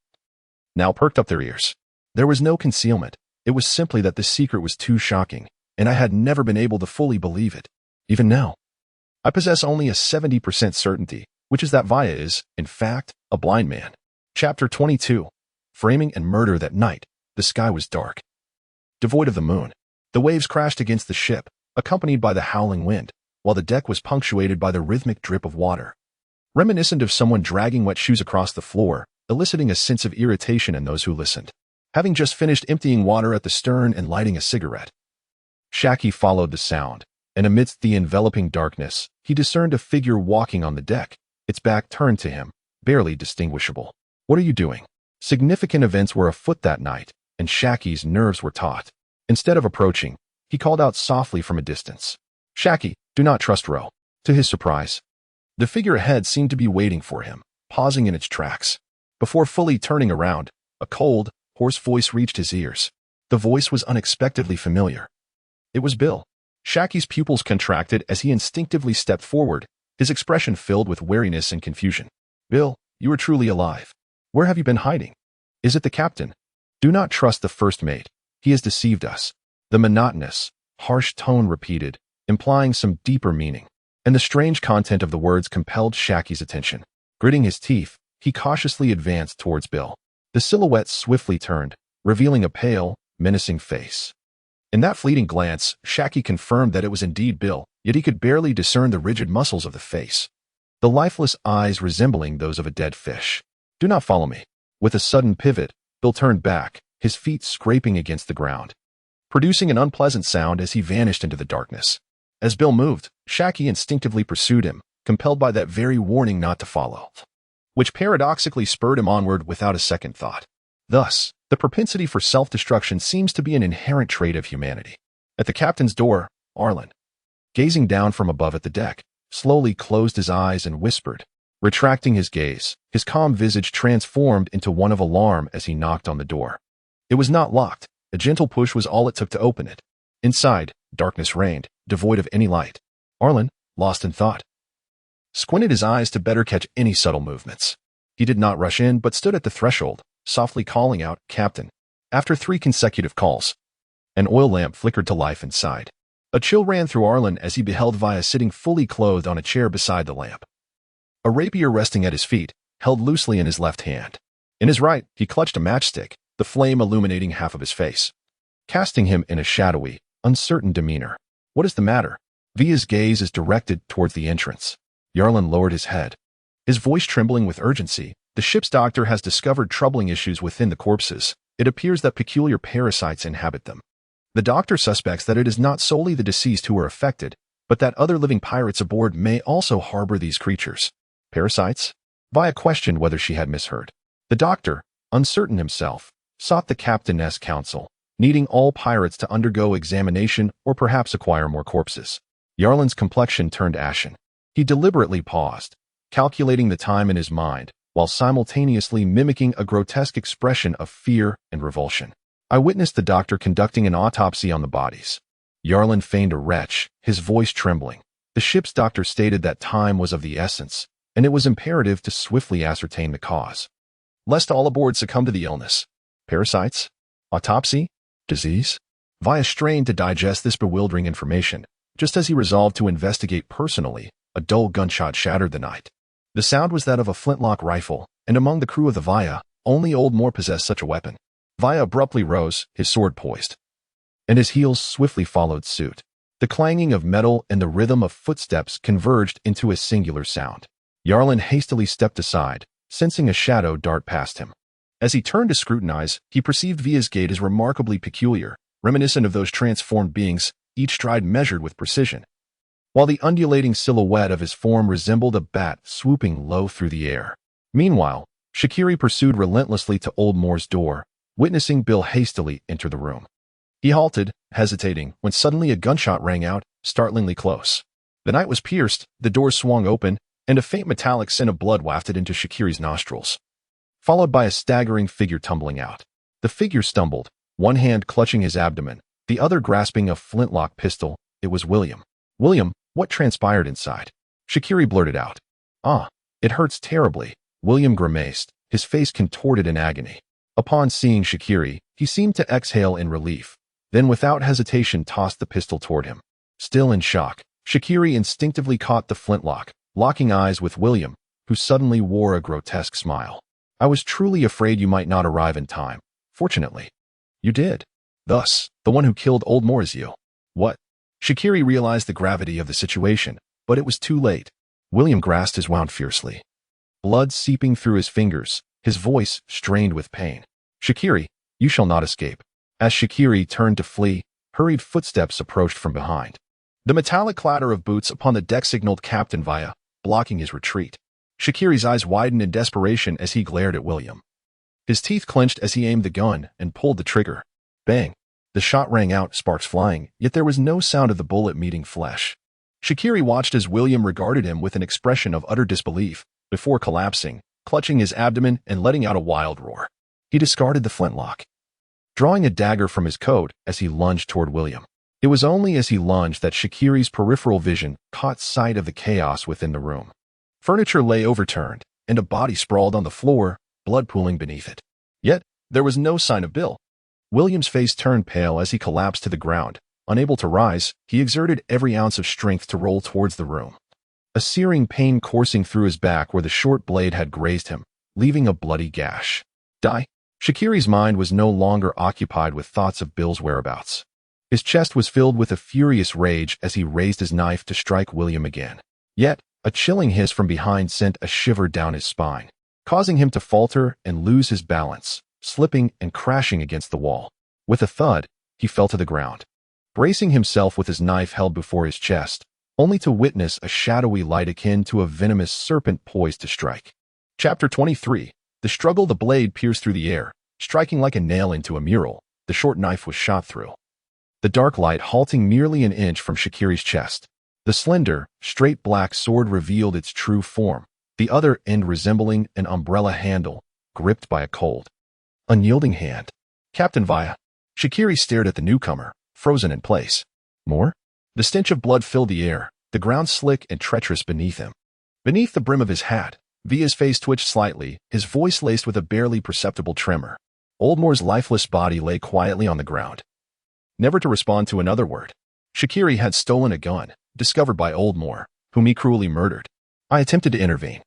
now perked up their ears. There was no concealment. It was simply that the secret was too shocking, and I had never been able to fully believe it. Even now, I possess only a 70% certainty, which is that Vea is, in fact, a blind man. Chapter 22. Framing and Murder. That night, the sky was dark, devoid of the moon. The waves crashed against the ship, accompanied by the howling wind, while the deck was punctuated by the rhythmic drip of water, reminiscent of someone dragging wet shoes across the floor, eliciting a sense of irritation in those who listened. Having just finished emptying water at the stern and lighting a cigarette, Shaki followed the sound, and amidst the enveloping darkness, he discerned a figure walking on the deck, its back turned to him, barely distinguishable. What are you doing? Significant events were afoot that night, and Shaki's nerves were taut. Instead of approaching, he called out softly from a distance, Shaki, do not trust Rowe. To his surprise, the figure ahead seemed to be waiting for him, pausing in its tracks. Before fully turning around, a cold, hoarse voice reached his ears. The voice was unexpectedly familiar. It was Bill. Shaki's pupils contracted as he instinctively stepped forward, his expression filled with wariness and confusion. Bill, you are truly alive. Where have you been hiding? Is it the captain? Do not trust the first mate. He has deceived us. The monotonous, harsh tone repeated, implying some deeper meaning, and the strange content of the words compelled Shaki's attention. Gritting his teeth, he cautiously advanced towards Bill. The silhouette swiftly turned, revealing a pale, menacing face. In that fleeting glance, Shaki confirmed that it was indeed Bill, yet he could barely discern the rigid muscles of the face, the lifeless eyes resembling those of a dead fish. "Do not follow me." With a sudden pivot, Bill turned back, his feet scraping against the ground, producing an unpleasant sound as he vanished into the darkness. As Bill moved, Shaki instinctively pursued him, compelled by that very warning not to follow, which paradoxically spurred him onward without a second thought. Thus, the propensity for self-destruction seems to be an inherent trait of humanity. At the captain's door, Arlen, gazing down from above at the deck, slowly closed his eyes and whispered. Retracting his gaze, his calm visage transformed into one of alarm as he knocked on the door. It was not locked. A gentle push was all it took to open it. Inside, darkness reigned, devoid of any light. Arlen, lost in thought, squinted his eyes to better catch any subtle movements. He did not rush in, but stood at the threshold, softly calling out, "Captain." After 3 consecutive calls, an oil lamp flickered to life inside. A chill ran through Arlen as he beheld Via sitting fully clothed on a chair beside the lamp, a rapier resting at his feet, held loosely in his left hand. In his right, he clutched a matchstick, the flame illuminating half of his face, casting him in a shadowy, uncertain demeanor. "What is the matter?" Via's gaze is directed towards the entrance. Yarlin lowered his head, his voice trembling with urgency. "The ship's doctor has discovered troubling issues within the corpses. It appears that peculiar parasites inhabit them. The doctor suspects that it is not solely the deceased who are affected, but that other living pirates aboard may also harbor these creatures." "Parasites?" Via questioned whether she had misheard. The doctor, uncertain himself, sought the captain's counsel, needing all pirates to undergo examination or perhaps acquire more corpses. Yarlin's complexion turned ashen. He deliberately paused, calculating the time in his mind, while simultaneously mimicking a grotesque expression of fear and revulsion. "I witnessed the doctor conducting an autopsy on the bodies." Yarlin feigned a retch, his voice trembling. The ship's doctor stated that time was of the essence, and it was imperative to swiftly ascertain the cause, lest all aboard succumb to the illness. "Parasites? Autopsy? Disease?" Via strained to digest this bewildering information. Just as he resolved to investigate personally, a dull gunshot shattered the night. The sound was that of a flintlock rifle, and among the crew of the Via, only Old Moore possessed such a weapon. Via abruptly rose, his sword poised, and his heels swiftly followed suit. The clanging of metal and the rhythm of footsteps converged into a singular sound. Yarlin hastily stepped aside, sensing a shadow dart past him. As he turned to scrutinize, he perceived Via's gait as remarkably peculiar, reminiscent of those transformed beings, each stride measured with precision, while the undulating silhouette of his form resembled a bat swooping low through the air. Meanwhile, Shakiri pursued relentlessly to Old Moore's door, witnessing Bill hastily enter the room. He halted, hesitating, when suddenly a gunshot rang out, startlingly close. The night was pierced, the door swung open, and a faint metallic scent of blood wafted into Shakiri's nostrils, followed by a staggering figure tumbling out. The figure stumbled, one hand clutching his abdomen, the other grasping a flintlock pistol. It was William. "William, what transpired inside?" Shakiri blurted out. "Ah, it hurts terribly." William grimaced, his face contorted in agony. Upon seeing Shakiri, he seemed to exhale in relief, then without hesitation tossed the pistol toward him. Still in shock, Shakiri instinctively caught the flintlock, locking eyes with William, who suddenly wore a grotesque smile. "I was truly afraid you might not arrive in time. Fortunately, you did. Thus, the one who killed Old Moore is you." "What?" Shakiri realized the gravity of the situation, but it was too late. William grasped his wound fiercely, blood seeping through his fingers, his voice strained with pain. "Shakiri, you shall not escape." As Shakiri turned to flee, hurried footsteps approached from behind. The metallic clatter of boots upon the deck signaled Captain Via, blocking his retreat. Shakiri's eyes widened in desperation as he glared at William. His teeth clenched as he aimed the gun and pulled the trigger. Bang! The shot rang out, sparks flying, yet there was no sound of the bullet meeting flesh. Shakiri watched as William regarded him with an expression of utter disbelief, before collapsing, clutching his abdomen and letting out a wild roar. He discarded the flintlock, drawing a dagger from his coat as he lunged toward William. It was only as he lunged that Shakiri's peripheral vision caught sight of the chaos within the room. Furniture lay overturned, and a body sprawled on the floor, blood pooling beneath it. Yet, there was no sign of Bill. William's face turned pale as he collapsed to the ground. Unable to rise, he exerted every ounce of strength to roll towards the room, a searing pain coursing through his back where the short blade had grazed him, leaving a bloody gash. Die. Shakiri's mind was no longer occupied with thoughts of Bill's whereabouts. His chest was filled with a furious rage as he raised his knife to strike William again. Yet, a chilling hiss from behind sent a shiver down his spine, causing him to falter and lose his balance, slipping and crashing against the wall. With a thud, he fell to the ground, bracing himself with his knife held before his chest, only to witness a shadowy light akin to a venomous serpent poised to strike. Chapter 23. The struggle. The blade pierced through the air, striking like a nail into a mural. The short knife was shot through the dark light, halting merely an inch from Shakiri's chest. The slender, straight black sword revealed its true form, the other end resembling an umbrella handle, gripped by a cold, unyielding hand. Captain Vaya. Shakiri stared at the newcomer, frozen in place. More? The stench of blood filled the air, the ground slick and treacherous beneath him. Beneath the brim of his hat, Via's face twitched slightly, his voice laced with a barely perceptible tremor. Oldmore's lifeless body lay quietly on the ground, never to respond to another word. Shakiri had stolen a gun, discovered by Oldmore, whom he cruelly murdered. I attempted to intervene,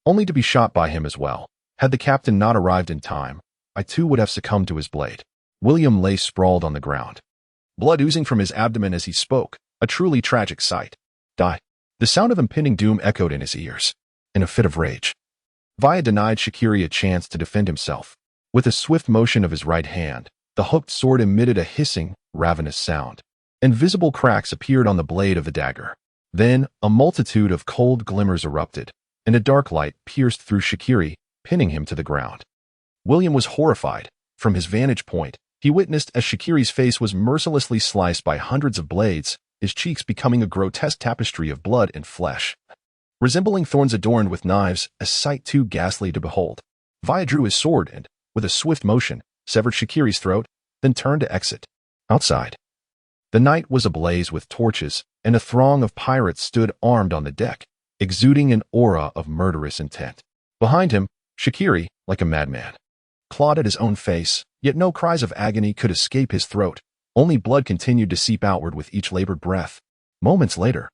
only to be shot by him as well. Had the captain not arrived in time, I too would have succumbed to his blade. William lay sprawled on the ground, blood oozing from his abdomen as he spoke, a truly tragic sight. Die. The sound of impending doom echoed in his ears. In a fit of rage, Vaya denied Shakiri a chance to defend himself. With a swift motion of his right hand, the hooked sword emitted a hissing, ravenous sound. Invisible cracks appeared on the blade of the dagger. Then, a multitude of cold glimmers erupted, and a dark light pierced through Shakiri, pinning him to the ground. William was horrified. From his vantage point, he witnessed as Shakiri's face was mercilessly sliced by hundreds of blades, his cheeks becoming a grotesque tapestry of blood and flesh, resembling thorns adorned with knives, a sight too ghastly to behold. Vaya drew his sword and, with a swift motion, severed Shakiri's throat, then turned to exit. Outside, the night was ablaze with torches, and a throng of pirates stood armed on the deck, exuding an aura of murderous intent. Behind him, Shakiri, like a madman, clawed at his own face, yet no cries of agony could escape his throat. Only blood continued to seep outward with each labored breath. Moments later,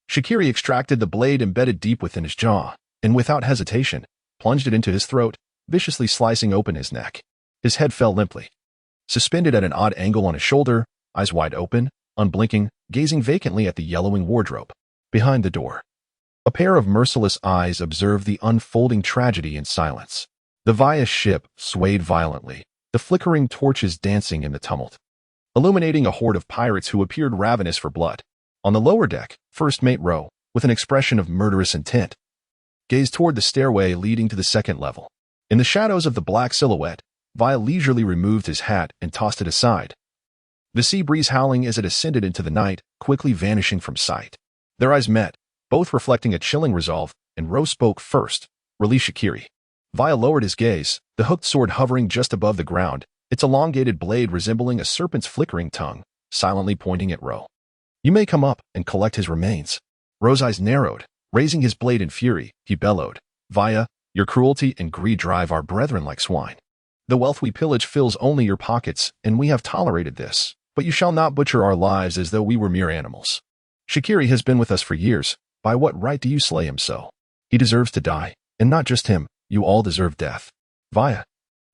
Shakiri extracted the blade embedded deep within his jaw, and without hesitation, plunged it into his throat, viciously slicing open his neck. His head fell limply, suspended at an odd angle on his shoulder, eyes wide open, unblinking, gazing vacantly at the yellowing wardrobe. Behind the door, a pair of merciless eyes observed the unfolding tragedy in silence. The Vaya ship swayed violently, the flickering torches dancing in the tumult, illuminating a horde of pirates who appeared ravenous for blood. On the lower deck, First Mate Rowe, with an expression of murderous intent, gazed toward the stairway leading to the second level. In the shadows of the black silhouette, Vaya leisurely removed his hat and tossed it aside, the sea breeze howling as it ascended into the night, quickly vanishing from sight. Their eyes met, both reflecting a chilling resolve, and Rowe spoke first. Release Shakiri. Vaya lowered his gaze, the hooked sword hovering just above the ground, its elongated blade resembling a serpent's flickering tongue, silently pointing at Rowe. You may come up and collect his remains. Rowe's eyes narrowed. Raising his blade in fury, he bellowed, Vaya, your cruelty and greed drive our brethren like swine. The wealth we pillage fills only your pockets, and we have tolerated this, but you shall not butcher our lives as though we were mere animals. Shakiri has been with us for years. By what right do you slay him so? He deserves to die, and not just him, you all deserve death. Vaya,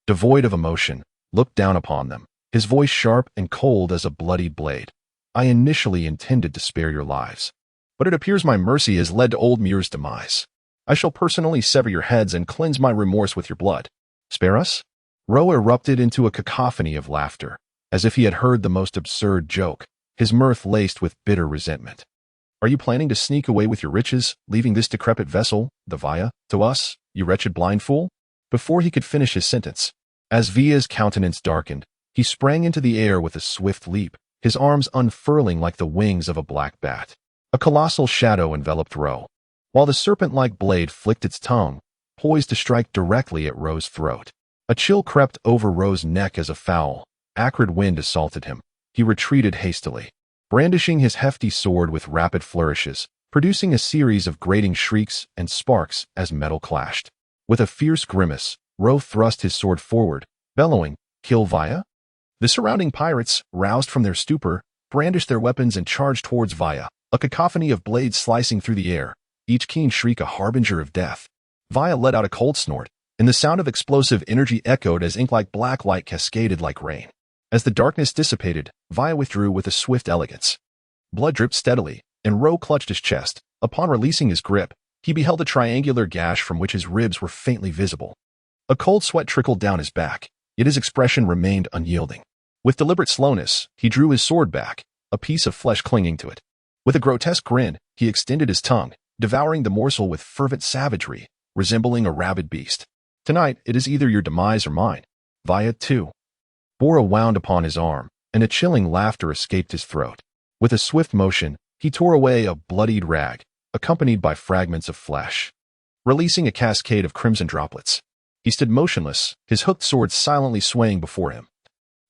devoid of emotion, looked down upon them, his voice sharp and cold as a bloodied blade. I initially intended to spare your lives, but it appears my mercy has led to Old Muir's demise. I shall personally sever your heads and cleanse my remorse with your blood. Spare us? Rowe erupted into a cacophony of laughter, as if he had heard the most absurd joke, his mirth laced with bitter resentment. Are you planning to sneak away with your riches, leaving this decrepit vessel, the Vaya, to us, you wretched blind fool? Before he could finish his sentence, as Via's countenance darkened, he sprang into the air with a swift leap, his arms unfurling like the wings of a black bat. A colossal shadow enveloped Rowe, while the serpent-like blade flicked its tongue, poised to strike directly at Rowe's throat. A chill crept over Rowe's neck as a foul, acrid wind assaulted him. He retreated hastily, brandishing his hefty sword with rapid flourishes, producing a series of grating shrieks and sparks as metal clashed. With a fierce grimace, Rowe thrust his sword forward, bellowing, Kill Vaya? The surrounding pirates, roused from their stupor, brandished their weapons and charged towards Vaya, a cacophony of blades slicing through the air, each keen shriek a harbinger of death. Vaya let out a cold snort, and the sound of explosive energy echoed as ink-like black light cascaded like rain. As the darkness dissipated, Vaya withdrew with a swift elegance. Blood dripped steadily, and Ro clutched his chest. Upon releasing his grip, he beheld a triangular gash from which his ribs were faintly visible. A cold sweat trickled down his back, yet his expression remained unyielding. With deliberate slowness, he drew his sword back, a piece of flesh clinging to it. With a grotesque grin, he extended his tongue, devouring the morsel with fervent savagery, resembling a rabid beast. Tonight, it is either your demise or mine. Vaya, too. Bora wound upon his arm, and a chilling laughter escaped his throat. With a swift motion, he tore away a bloodied rag, accompanied by fragments of flesh. Releasing a cascade of crimson droplets, he stood motionless, his hooked sword silently swaying before him.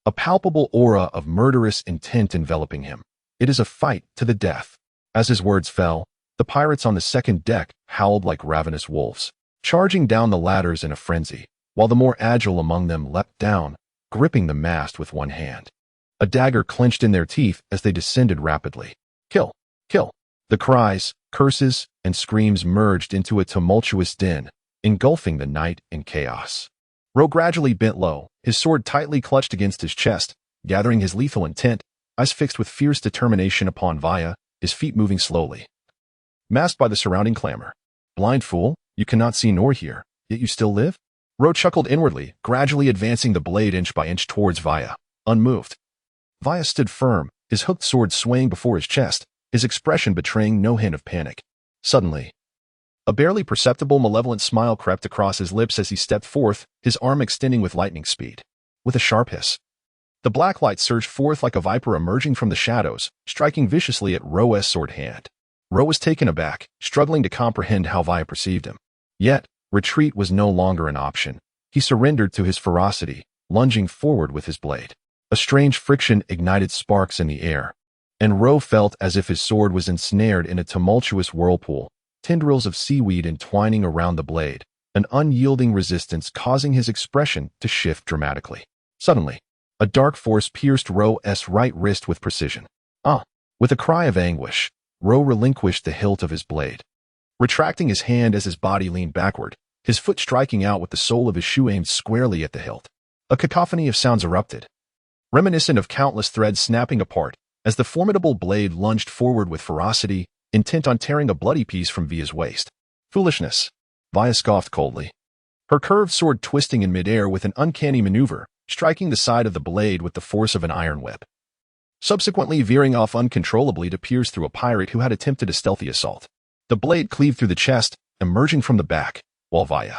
A palpable aura of murderous intent enveloping him. It is a fight to the death. As his words fell, the pirates on the second deck howled like ravenous wolves, charging down the ladders in a frenzy, while the more agile among them leapt down, gripping the mast with one hand. A dagger clenched in their teeth as they descended rapidly. Kill! Kill! The cries, curses, and screams merged into a tumultuous din, engulfing the night in chaos. Ro gradually bent low, his sword tightly clutched against his chest, gathering his lethal intent, eyes fixed with fierce determination upon Vaya, his feet moving slowly, masked by the surrounding clamor. Blind fool, you cannot see nor hear, yet you still live? Ro chuckled inwardly, gradually advancing the blade inch by inch towards Vaya, unmoved. Vaya stood firm, his hooked sword swaying before his chest, his expression betraying no hint of panic. Suddenly, a barely perceptible malevolent smile crept across his lips as he stepped forth, his arm extending with lightning speed. With a sharp hiss, the black light surged forth like a viper emerging from the shadows, striking viciously at Ro's sword hand. Ro was taken aback, struggling to comprehend how Vaya perceived him. Yet, retreat was no longer an option. He surrendered to his ferocity, lunging forward with his blade. A strange friction ignited sparks in the air, and Ro felt as if his sword was ensnared in a tumultuous whirlpool, tendrils of seaweed entwining around the blade, an unyielding resistance causing his expression to shift dramatically. Suddenly, a dark force pierced Ro's right wrist with precision. With a cry of anguish, Ro relinquished the hilt of his blade. Retracting his hand as his body leaned backward, his foot striking out with the sole of his shoe aimed squarely at the hilt. A cacophony of sounds erupted, reminiscent of countless threads snapping apart, as the formidable blade lunged forward with ferocity, intent on tearing a bloody piece from Via's waist. Foolishness, Via scoffed coldly, her curved sword twisting in midair with an uncanny maneuver, striking the side of the blade with the force of an iron whip, subsequently veering off uncontrollably to pierce through a pirate who had attempted a stealthy assault. The blade cleaved through the chest, emerging from the back, while Via,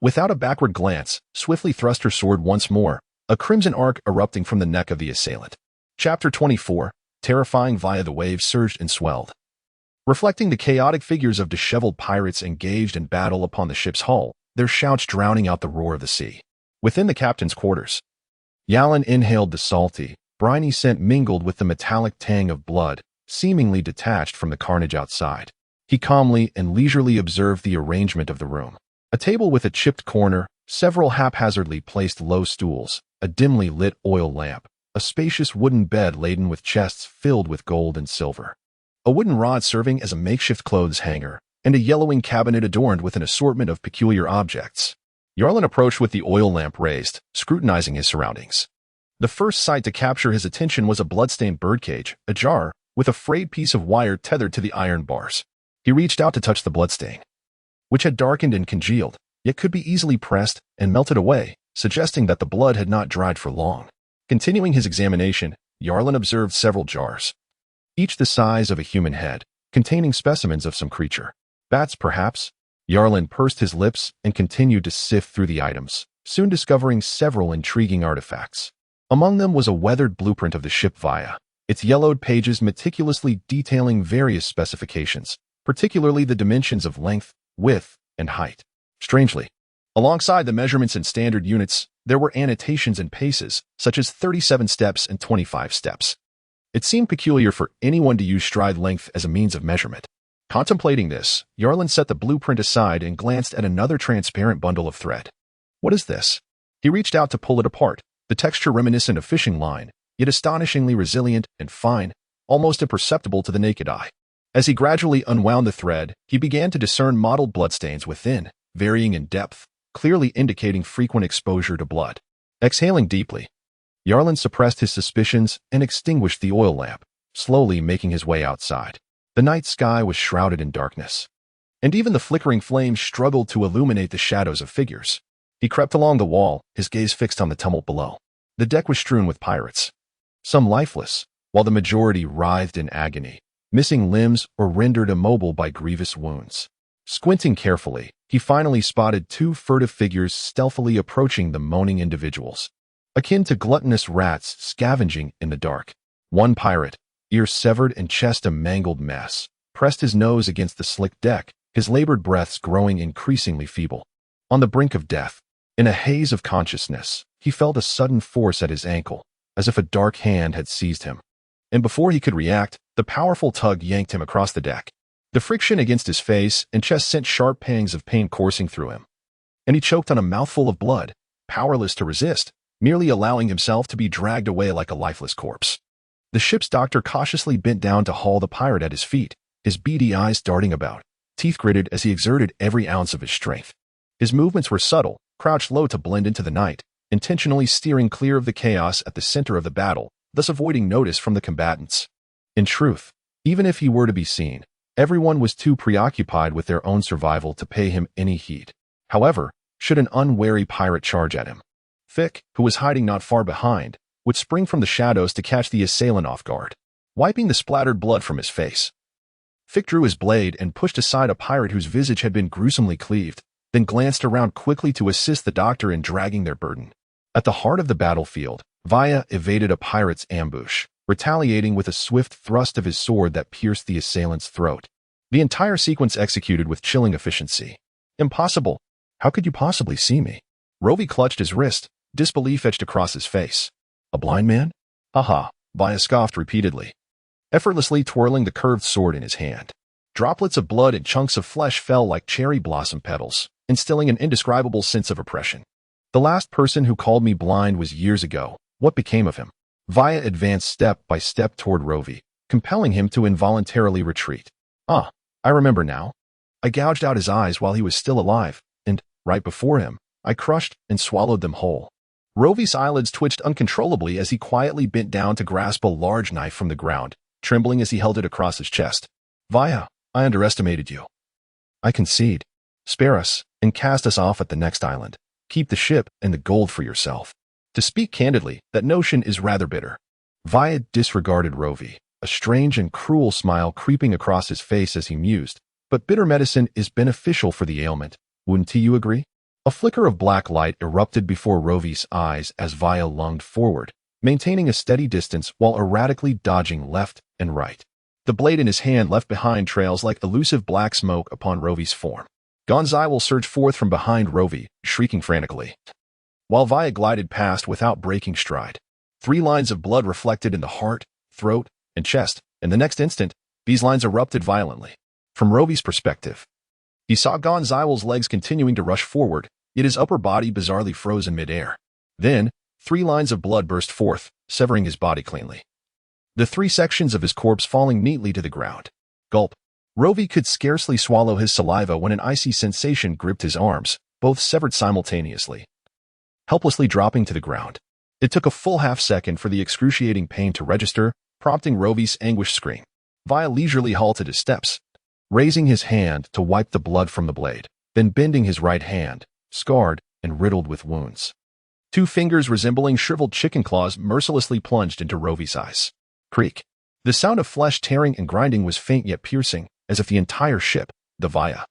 without a backward glance, swiftly thrust her sword once more, a crimson arc erupting from the neck of the assailant. Chapter 24, terrifying Via. The waves surged and swelled, reflecting the chaotic figures of disheveled pirates engaged in battle upon the ship's hull, their shouts drowning out the roar of the sea. Within the captain's quarters, Yalin inhaled the salty, briny scent mingled with the metallic tang of blood, seemingly detached from the carnage outside. He calmly and leisurely observed the arrangement of the room. A table with a chipped corner, several haphazardly placed low stools, a dimly lit oil lamp, a spacious wooden bed laden with chests filled with gold and silver, a wooden rod serving as a makeshift clothes hanger, and a yellowing cabinet adorned with an assortment of peculiar objects. Yarlin approached with the oil lamp raised, scrutinizing his surroundings. The first sight to capture his attention was a bloodstained birdcage, ajar, with a frayed piece of wire tethered to the iron bars. He reached out to touch the bloodstain, which had darkened and congealed, yet could be easily pressed and melted away, suggesting that the blood had not dried for long. Continuing his examination, Yarlin observed several jars, each the size of a human head, containing specimens of some creature. Bats, perhaps? Yarlin pursed his lips and continued to sift through the items, soon discovering several intriguing artifacts. Among them was a weathered blueprint of the ship Via, its yellowed pages meticulously detailing various specifications, particularly the dimensions of length, width, and height. Strangely, alongside the measurements in standard units, there were annotations in paces, such as 37 steps and 25 steps. It seemed peculiar for anyone to use stride length as a means of measurement. Contemplating this, Yarlin set the blueprint aside and glanced at another transparent bundle of thread. What is this? He reached out to pull it apart, the texture reminiscent of fishing line, yet astonishingly resilient and fine, almost imperceptible to the naked eye. As he gradually unwound the thread, he began to discern mottled bloodstains within, varying in depth, clearly indicating frequent exposure to blood. Exhaling deeply, Yarlin suppressed his suspicions and extinguished the oil lamp, slowly making his way outside. The night sky was shrouded in darkness, and even the flickering flames struggled to illuminate the shadows of figures. He crept along the wall, his gaze fixed on the tumult below. The deck was strewn with pirates, some lifeless, while the majority writhed in agony, missing limbs or rendered immobile by grievous wounds. Squinting carefully, he finally spotted two furtive figures stealthily approaching the moaning individuals, akin to gluttonous rats scavenging in the dark. One pirate, ear severed and chest a mangled mess, pressed his nose against the slick deck, his labored breaths growing increasingly feeble. On the brink of death, in a haze of consciousness, he felt a sudden force at his ankle, as if a dark hand had seized him. And before he could react, the powerful tug yanked him across the deck. The friction against his face and chest sent sharp pangs of pain coursing through him, and he choked on a mouthful of blood, powerless to resist, merely allowing himself to be dragged away like a lifeless corpse. The ship's doctor cautiously bent down to haul the pirate at his feet, his beady eyes darting about, teeth gritted as he exerted every ounce of his strength. His movements were subtle, crouched low to blend into the night, intentionally steering clear of the chaos at the center of the battle, thus avoiding notice from the combatants. In truth, even if he were to be seen, everyone was too preoccupied with their own survival to pay him any heed. However, should an unwary pirate charge at him, Fick, who was hiding not far behind, would spring from the shadows to catch the assailant off guard, wiping the splattered blood from his face. Fick drew his blade and pushed aside a pirate whose visage had been gruesomely cleaved, then glanced around quickly to assist the doctor in dragging their burden. At the heart of the battlefield, Vaya evaded a pirate's ambush, retaliating with a swift thrust of his sword that pierced the assailant's throat. The entire sequence executed with chilling efficiency. Impossible. How could you possibly see me? Rovi clutched his wrist, disbelief etched across his face. A blind man? Haha, Vaya scoffed repeatedly, effortlessly twirling the curved sword in his hand. Droplets of blood and chunks of flesh fell like cherry blossom petals, instilling an indescribable sense of oppression. The last person who called me blind was years ago. What became of him? Vaya advanced step by step toward Rovi, compelling him to involuntarily retreat. Ah, I remember now. I gouged out his eyes while he was still alive, and, right before him, I crushed and swallowed them whole. Rovi's eyelids twitched uncontrollably as he quietly bent down to grasp a large knife from the ground, trembling as he held it across his chest. Vaya, I underestimated you. I concede. Spare us, and cast us off at the next island. Keep the ship and the gold for yourself. To speak candidly, that notion is rather bitter. Vaya disregarded Rovi, a strange and cruel smile creeping across his face as he mused. But bitter medicine is beneficial for the ailment. Wouldn't you agree? A flicker of black light erupted before Rovi's eyes as Vaya lunged forward, maintaining a steady distance while erratically dodging left and right. The blade in his hand left behind trails like elusive black smoke upon Rovi's form. Gonzai surged forth from behind Rovi, shrieking frantically, while Vaya glided past without breaking stride. 3 lines of blood reflected in the heart, throat, and chest, and the next instant, these lines erupted violently. From Rovi's perspective, he saw Gonzai's legs continuing to rush forward, yet his upper body bizarrely froze in midair. Then, 3 lines of blood burst forth, severing his body cleanly, the 3 sections of his corpse falling neatly to the ground. Gulp. Rovi could scarcely swallow his saliva when an icy sensation gripped his arms, both severed simultaneously, helplessly dropping to the ground. It took a full half-second for the excruciating pain to register, prompting Rovi's anguished scream. Vaya leisurely halted his steps, raising his hand to wipe the blood from the blade, then bending his right hand, scarred and riddled with wounds. 2 fingers resembling shriveled chicken claws mercilessly plunged into Rovi's eyes. Creak. The sound of flesh tearing and grinding was faint yet piercing, as if the entire ship, the Vaya,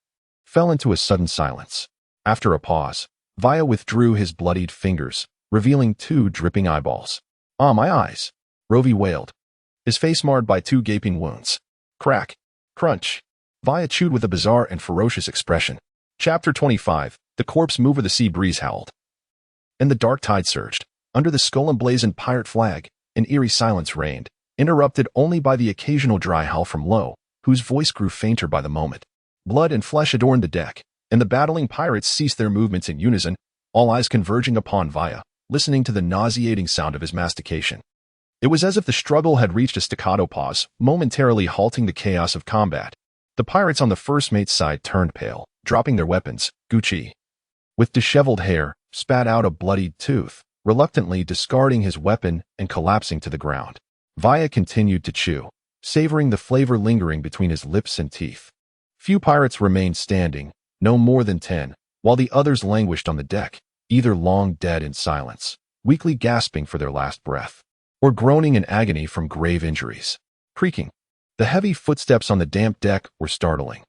fell into a sudden silence. After a pause, Vaya withdrew his bloodied fingers, revealing 2 dripping eyeballs. Ah, my eyes, Rovi wailed, his face marred by 2 gaping wounds. Crack. Crunch. Vaya chewed with a bizarre and ferocious expression. Chapter 25. The corpse mover. The sea breeze howled, and the dark tide surged. Under the skull-emblazoned pirate flag, an eerie silence reigned, interrupted only by the occasional dry howl from Lo, whose voice grew fainter by the moment. Blood and flesh adorned the deck, and the battling pirates ceased their movements in unison, all eyes converging upon Vaya, listening to the nauseating sound of his mastication. It was as if the struggle had reached a staccato pause, momentarily halting the chaos of combat. The pirates on the first mate's side turned pale, dropping their weapons. Gucci. with disheveled hair, spat out a bloodied tooth, reluctantly discarding his weapon and collapsing to the ground. Vaya continued to chew, savoring the flavor lingering between his lips and teeth. Few pirates remained standing, no more than 10, while the others languished on the deck, either long dead in silence, weakly gasping for their last breath, or groaning in agony from grave injuries. Creaking. The heavy footsteps on the damp deck were startling.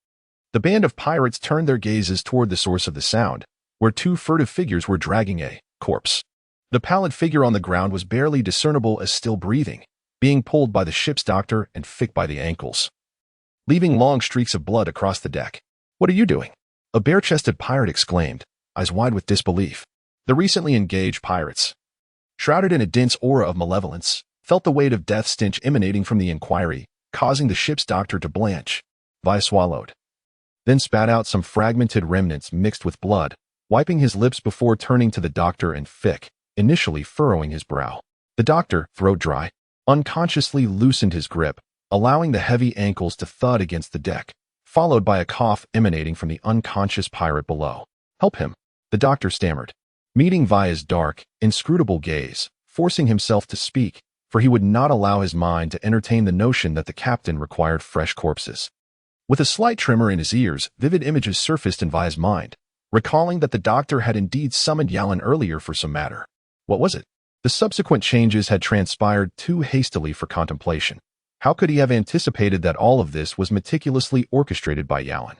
The band of pirates turned their gazes toward the source of the sound, where two furtive figures were dragging a corpse. The pallid figure on the ground was barely discernible as still breathing, being pulled by the ship's doctor and Fick by the ankles, leaving long streaks of blood across the deck. "What are you doing?" a bare-chested pirate exclaimed, eyes wide with disbelief. The recently engaged pirates, shrouded in a dense aura of malevolence, felt the weight of death stench emanating from the inquiry, causing the ship's doctor to blanch. Vi swallowed, then spat out some fragmented remnants mixed with blood, wiping his lips before turning to the doctor and Fick, initially furrowing his brow. The doctor, throat dry, unconsciously loosened his grip, allowing the heavy ankles to thud against the deck, followed by a cough emanating from the unconscious pirate below. "Help him," the doctor stammered, meeting Vi's dark, inscrutable gaze, forcing himself to speak, for he would not allow his mind to entertain the notion that the captain required fresh corpses. With a slight tremor in his ears, vivid images surfaced in Vi's mind, recalling that the doctor had indeed summoned Yalan earlier for some matter. What was it? The subsequent changes had transpired too hastily for contemplation. How could he have anticipated that all of this was meticulously orchestrated by Yalan,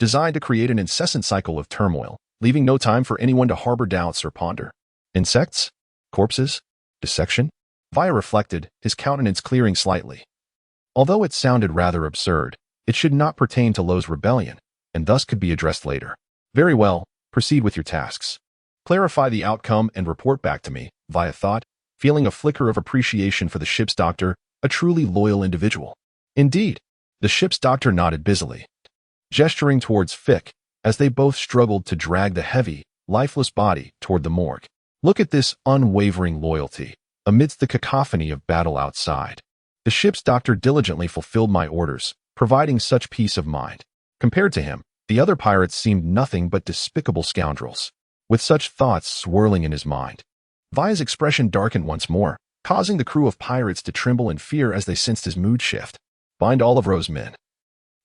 designed to create an incessant cycle of turmoil, leaving no time for anyone to harbor doubts or ponder? Insects? Corpses? Dissection? Vi reflected, his countenance clearing slightly. Although it sounded rather absurd, it should not pertain to Lo's rebellion, and thus could be addressed later. "Very well, proceed with your tasks. Clarify the outcome and report back to me," Vi thought, feeling a flicker of appreciation for the ship's doctor, a truly loyal individual. Indeed, the ship's doctor nodded busily, gesturing towards Fick, as they both struggled to drag the heavy, lifeless body toward the morgue. Look at this unwavering loyalty, amidst the cacophony of battle outside. The ship's doctor diligently fulfilled my orders, providing such peace of mind. Compared to him, the other pirates seemed nothing but despicable scoundrels, with such thoughts swirling in his mind. Vi's expression darkened once more, causing the crew of pirates to tremble in fear as they sensed his mood shift. "Bind all of Ro's men.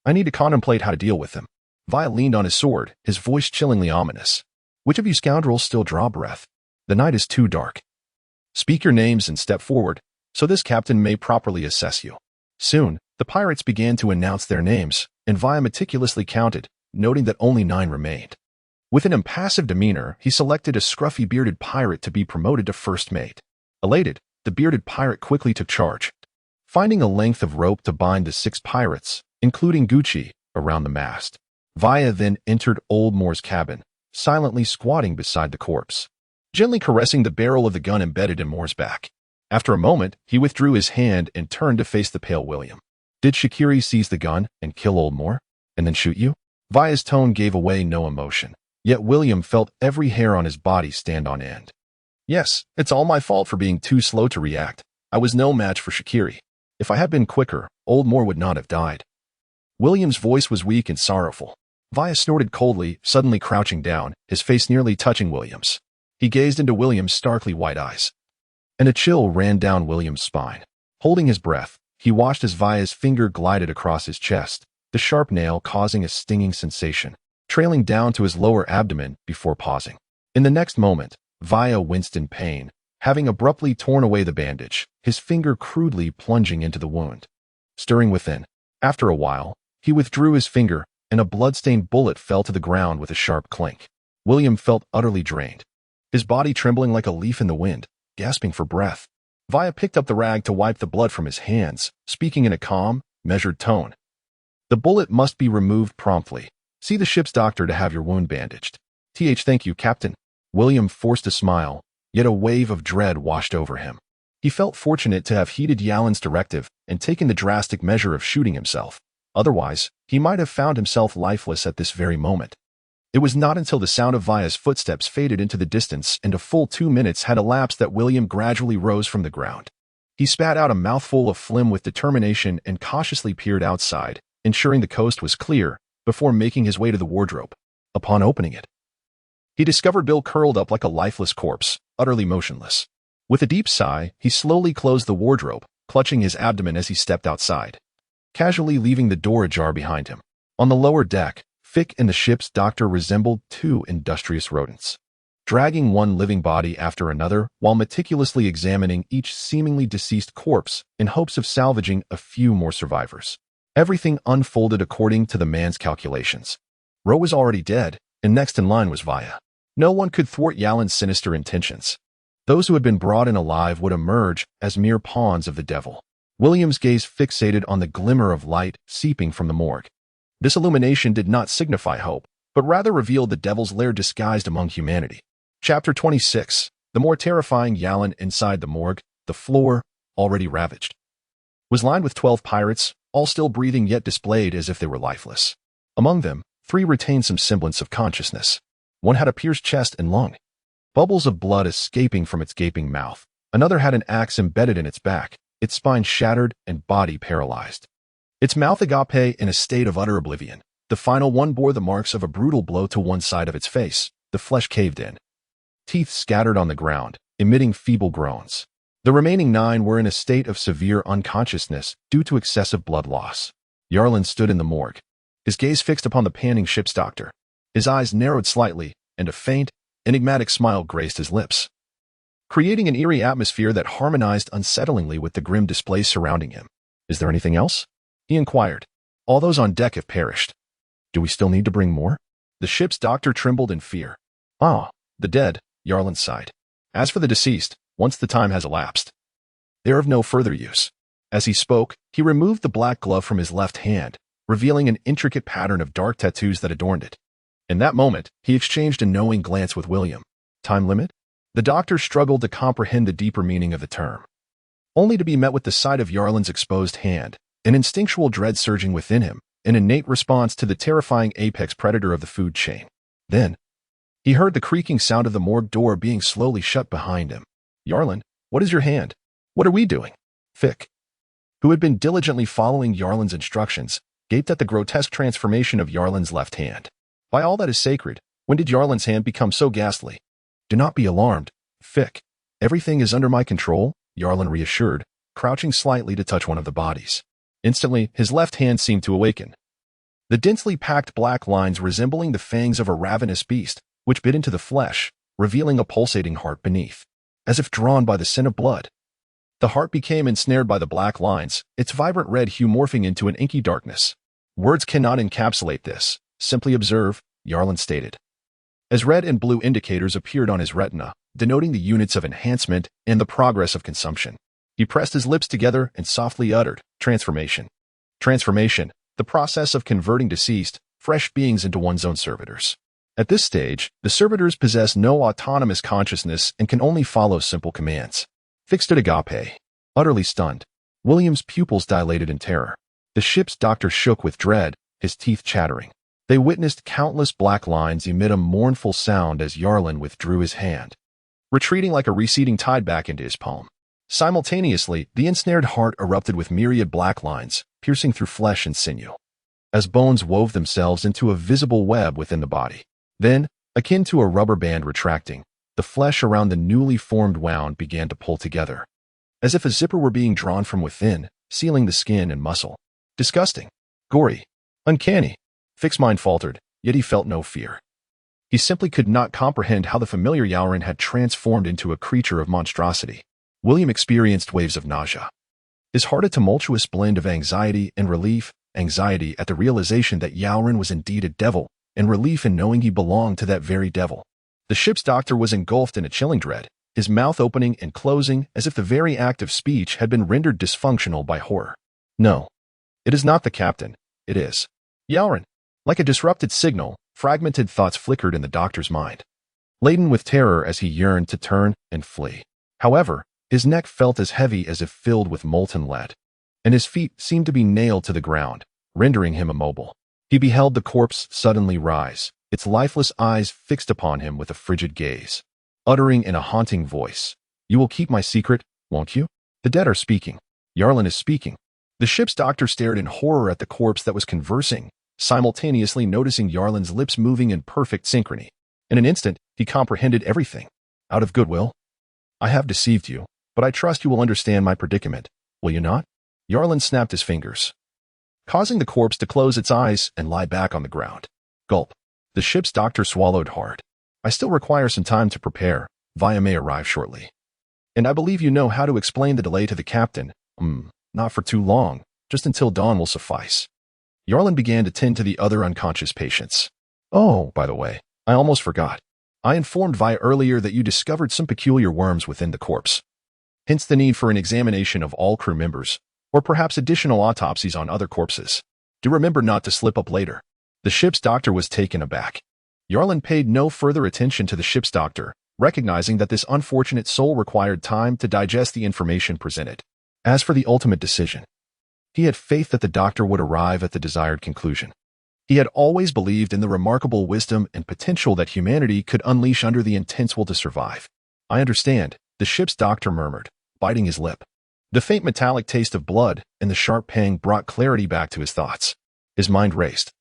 I need to contemplate how to deal with them." Vi leaned on his sword, his voice chillingly ominous. "Which of you scoundrels still draw breath? The night is too dark. Speak your names and step forward, so this captain may properly assess you." Soon, the pirates began to announce their names, and Vi meticulously counted, noting that only 9 remained. With an impassive demeanor, he selected a scruffy bearded pirate to be promoted to first mate. Elated, the bearded pirate quickly took charge, finding a length of rope to bind the 6 pirates, including Gucci, around the mast. Vaya then entered Old Moore's cabin, silently squatting beside the corpse, gently caressing the barrel of the gun embedded in Moore's back. After a moment, he withdrew his hand and turned to face the pale William. "Did Shakiri seize the gun and kill Old Moore, and then shoot you?" Vaya's tone gave away no emotion, yet William felt every hair on his body stand on end. "Yes, it's all my fault for being too slow to react. I was no match for Shakiri. If I had been quicker, Old Moore would not have died." William's voice was weak and sorrowful. Vaya snorted coldly, suddenly crouching down, his face nearly touching William's. He gazed into William's starkly white eyes, and a chill ran down William's spine. Holding his breath, he watched as Vaya's finger glided across his chest, the sharp nail causing a stinging sensation, trailing down to his lower abdomen before pausing. In the next moment, Vaya winced in pain, having abruptly torn away the bandage, his finger crudely plunging into the wound. Stirring within, after a while, he withdrew his finger, and a blood-stained bullet fell to the ground with a sharp clink. William felt utterly drained, his body trembling like a leaf in the wind, gasping for breath. Vaya picked up the rag to wipe the blood from his hands, speaking in a calm, measured tone. "The bullet must be removed promptly. See the ship's doctor to have your wound bandaged." Thank you, Captain." William forced a smile, yet a wave of dread washed over him. He felt fortunate to have heeded Yalan's directive and taken the drastic measure of shooting himself. Otherwise, he might have found himself lifeless at this very moment. It was not until the sound of Vaya's footsteps faded into the distance and a full 2 minutes had elapsed that William gradually rose from the ground. He spat out a mouthful of phlegm with determination and cautiously peered outside, ensuring the coast was clear, before making his way to the wardrobe. Upon opening it, He discovered Bill curled up like a lifeless corpse, utterly motionless. With a deep sigh, he slowly closed the wardrobe, clutching his abdomen as he stepped outside, casually leaving the door ajar behind him. On the lower deck, Fick and the ship's doctor resembled two industrious rodents, dragging one living body after another while meticulously examining each seemingly deceased corpse in hopes of salvaging a few more survivors. Everything unfolded according to the man's calculations. Ro was already dead, and next in line was Vaya. No one could thwart Yalin's sinister intentions. Those who had been brought in alive would emerge as mere pawns of the devil. William's gaze fixated on the glimmer of light seeping from the morgue. This illumination did not signify hope, but rather revealed the devil's lair disguised among humanity. Chapter 26. The more terrifying Yalin inside the morgue, the floor, already ravaged, was lined with 12 pirates, all still breathing yet displayed as if they were lifeless. Among them, 3 retained some semblance of consciousness. One had a pierced chest and lung, bubbles of blood escaping from its gaping mouth. Another had an axe embedded in its back, its spine shattered and body paralyzed. Its mouth agape in a state of utter oblivion. The final one bore the marks of a brutal blow to one side of its face. The flesh caved in, teeth scattered on the ground, emitting feeble groans. The remaining 9 were in a state of severe unconsciousness due to excessive blood loss. Yarlin stood in the morgue, his gaze fixed upon the panting ship's doctor. His eyes narrowed slightly, and a faint, enigmatic smile graced his lips, creating an eerie atmosphere that harmonized unsettlingly with the grim displays surrounding him. "Is there anything else?" he inquired. "All those on deck have perished. Do we still need to bring more?" The ship's doctor trembled in fear. "Ah, the dead," Yarlin sighed. "As for the deceased, once the time has elapsed, they are of no further use." As he spoke, he removed the black glove from his left hand, revealing an intricate pattern of dark tattoos that adorned it. In that moment, he exchanged a knowing glance with William. Time limit? The doctor struggled to comprehend the deeper meaning of the term, only to be met with the sight of Yarlin's exposed hand, an instinctual dread surging within him, an innate response to the terrifying apex predator of the food chain. Then, he heard the creaking sound of the morgue door being slowly shut behind him. "Yarlin, what is your hand? What are we doing?" Fick, who had been diligently following Yarlin's instructions, gaped at the grotesque transformation of Yarlin's left hand. "By all that is sacred, when did Yarlin's hand become so ghastly?" "Do not be alarmed, Fick. Everything is under my control," Yarlin reassured, crouching slightly to touch one of the bodies. Instantly, his left hand seemed to awaken, the densely packed black lines resembling the fangs of a ravenous beast, which bit into the flesh, revealing a pulsating heart beneath, as if drawn by the scent of blood. The heart became ensnared by the black lines, its vibrant red hue morphing into an inky darkness. "Words cannot encapsulate this. Simply observe," Yarlin stated, as red and blue indicators appeared on his retina, denoting the units of enhancement and the progress of consumption. He pressed his lips together and softly uttered, "Transformation. Transformation, the process of converting deceased, fresh beings into one's own servitors." At this stage, the servitors possess no autonomous consciousness and can only follow simple commands. Fixed at agape, utterly stunned, William's pupils dilated in terror. The ship's doctor shook with dread, his teeth chattering. They witnessed countless black lines emit a mournful sound as Yarlin withdrew his hand, retreating like a receding tide back into his palm. Simultaneously, the ensnared heart erupted with myriad black lines, piercing through flesh and sinew, as bones wove themselves into a visible web within the body. Then, akin to a rubber band retracting, the flesh around the newly formed wound began to pull together, as if a zipper were being drawn from within, sealing the skin and muscle. Disgusting, gory, uncanny. Fick's mind faltered, yet he felt no fear. He simply could not comprehend how the familiar Yalrin had transformed into a creature of monstrosity. William experienced waves of nausea, his heart a tumultuous blend of anxiety and relief, anxiety at the realization that Yalrin was indeed a devil, and relief in knowing he belonged to that very devil. The ship's doctor was engulfed in a chilling dread, his mouth opening and closing as if the very act of speech had been rendered dysfunctional by horror. "No, it is not the captain, it is Yalrin." Like a disrupted signal, fragmented thoughts flickered in the doctor's mind, laden with terror as he yearned to turn and flee. However, his neck felt as heavy as if filled with molten lead, and his feet seemed to be nailed to the ground, rendering him immobile. He beheld the corpse suddenly rise, its lifeless eyes fixed upon him with a frigid gaze, uttering in a haunting voice, "You will keep my secret, won't you? The dead are speaking. Yarlin is speaking." The ship's doctor stared in horror at the corpse that was conversing, simultaneously noticing Yarlin's lips moving in perfect synchrony. In an instant, He comprehended everything. Out of goodwill. I have deceived you, but I trust you will understand my predicament, will you not? Yarlin snapped his fingers, causing the corpse to close its eyes and lie back on the ground. Gulp. The ship's doctor swallowed hard. I still require some time to prepare. Vaya may arrive shortly. And I believe you know how to explain the delay to the captain. Not for too long. Just until dawn will suffice. Yarlin began to tend to the other unconscious patients. Oh, by the way, I almost forgot. I informed Vaya earlier that you discovered some peculiar worms within the corpse. Hence the need for an examination of all crew members, or perhaps additional autopsies on other corpses. Do remember not to slip up later. The ship's doctor was taken aback. Yarlin paid no further attention to the ship's doctor, recognizing that this unfortunate soul required time to digest the information presented. As for the ultimate decision, he had faith that the doctor would arrive at the desired conclusion. He had always believed in the remarkable wisdom and potential that humanity could unleash under the intense will to survive. I understand, the ship's doctor murmured, biting his lip. The faint metallic taste of blood and the sharp pang brought clarity back to his thoughts. His mind raced,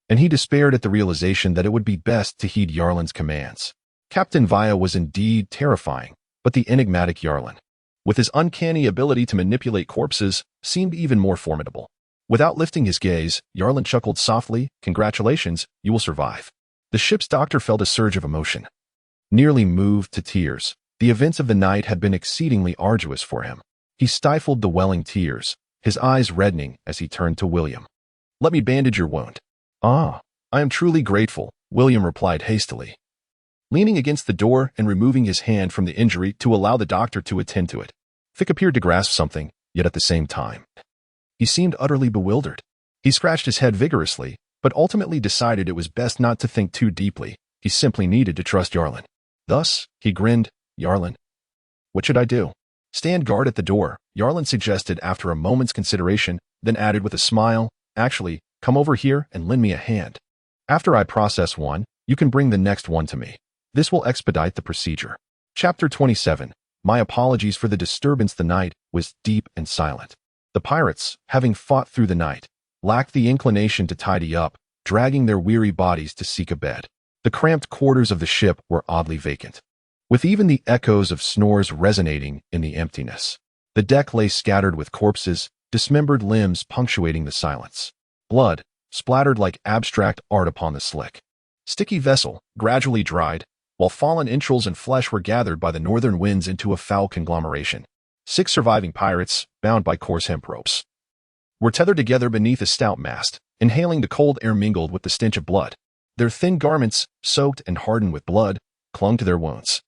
and he despaired at the realization that it would be best to heed Yarlin's commands. Captain Vaya was indeed terrifying, but the enigmatic Yarlin, with his uncanny ability to manipulate corpses, seemed even more formidable. Without lifting his gaze, Yarlin chuckled softly, "Congratulations, you will survive." The ship's doctor felt a surge of emotion. Nearly moved to tears, the events of the night had been exceedingly arduous for him. He stifled the welling tears, his eyes reddening as he turned to William. "Let me bandage your wound." "Ah, I am truly grateful," William replied hastily, leaning against the door and removing his hand from the injury to allow the doctor to attend to it. Fick appeared to grasp something, yet at the same time, he seemed utterly bewildered. He scratched his head vigorously, but ultimately decided it was best not to think too deeply. He simply needed to trust Yarlin. Thus, he grinned, "Yarlin, what should I do?" "Stand guard at the door," Yarlin suggested after a moment's consideration, then added with a smile, "Actually, come over here and lend me a hand. After I process one, you can bring the next one to me. This will expedite the procedure." Chapter 27. My apologies for the disturbance. The night was deep and silent. The pirates, having fought through the night, lacked the inclination to tidy up, dragging their weary bodies to seek a bed. The cramped quarters of the ship were oddly vacant, with even the echoes of snores resonating in the emptiness. The deck lay scattered with corpses, dismembered limbs punctuating the silence. Blood splattered like abstract art upon the slick, sticky vessel, gradually dried, while fallen entrails and flesh were gathered by the northern winds into a foul conglomeration. 6 surviving pirates, bound by coarse hemp ropes, were tethered together beneath a stout mast, inhaling the cold air mingled with the stench of blood. Their thin garments, soaked and hardened with blood, clung to their wounds.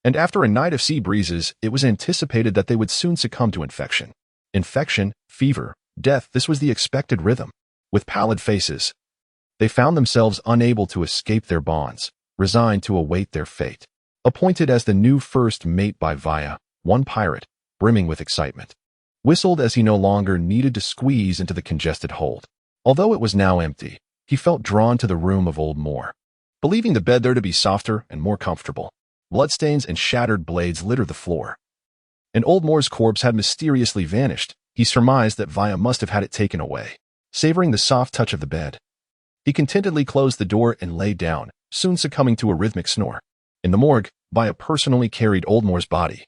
And after a night of sea breezes, it was anticipated that they would soon succumb to infection. Infection, fever, death, this was the expected rhythm. With pallid faces, they found themselves unable to escape their bonds, resigned to await their fate. Appointed as the new first mate by Vaya, one pirate, brimming with excitement, whistled as he no longer needed to squeeze into the congested hold. Although it was now empty, he felt drawn to the room of Old Moore, believing the bed there to be softer and more comfortable. Bloodstains and shattered blades littered the floor, and Old Moore's corpse had mysteriously vanished. He surmised that Vaya must have had it taken away. Savoring the soft touch of the bed, he contentedly closed the door and lay down, soon succumbing to a rhythmic snore. In the morgue, Vaya personally carried Old Moore's body,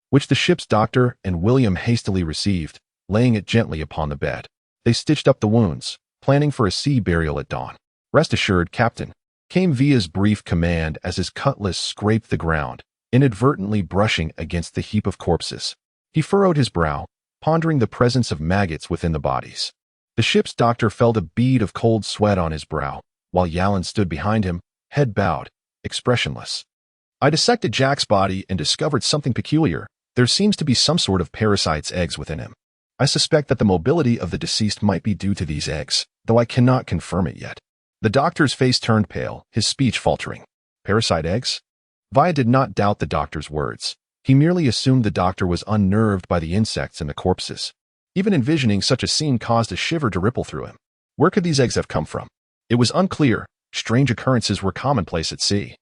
which the ship's doctor and William hastily received, laying it gently upon the bed. They stitched up the wounds, planning for a sea burial at dawn. "Rest assured, Captain," came Via's brief command as his cutlass scraped the ground, inadvertently brushing against the heap of corpses. He furrowed his brow, pondering the presence of maggots within the bodies. The ship's doctor felt a bead of cold sweat on his brow, while Yalin stood behind him, head bowed, expressionless. "I dissected Jack's body and discovered something peculiar. There seems to be some sort of parasite's eggs within him. I suspect that the mobility of the deceased might be due to these eggs, though I cannot confirm it yet." The doctor's face turned pale, his speech faltering. "Parasite eggs?" Vaya did not doubt the doctor's words. He merely assumed the doctor was unnerved by the insects in the corpses. Even envisioning such a scene caused a shiver to ripple through him. Where could these eggs have come from? It was unclear. Strange occurrences were commonplace at sea,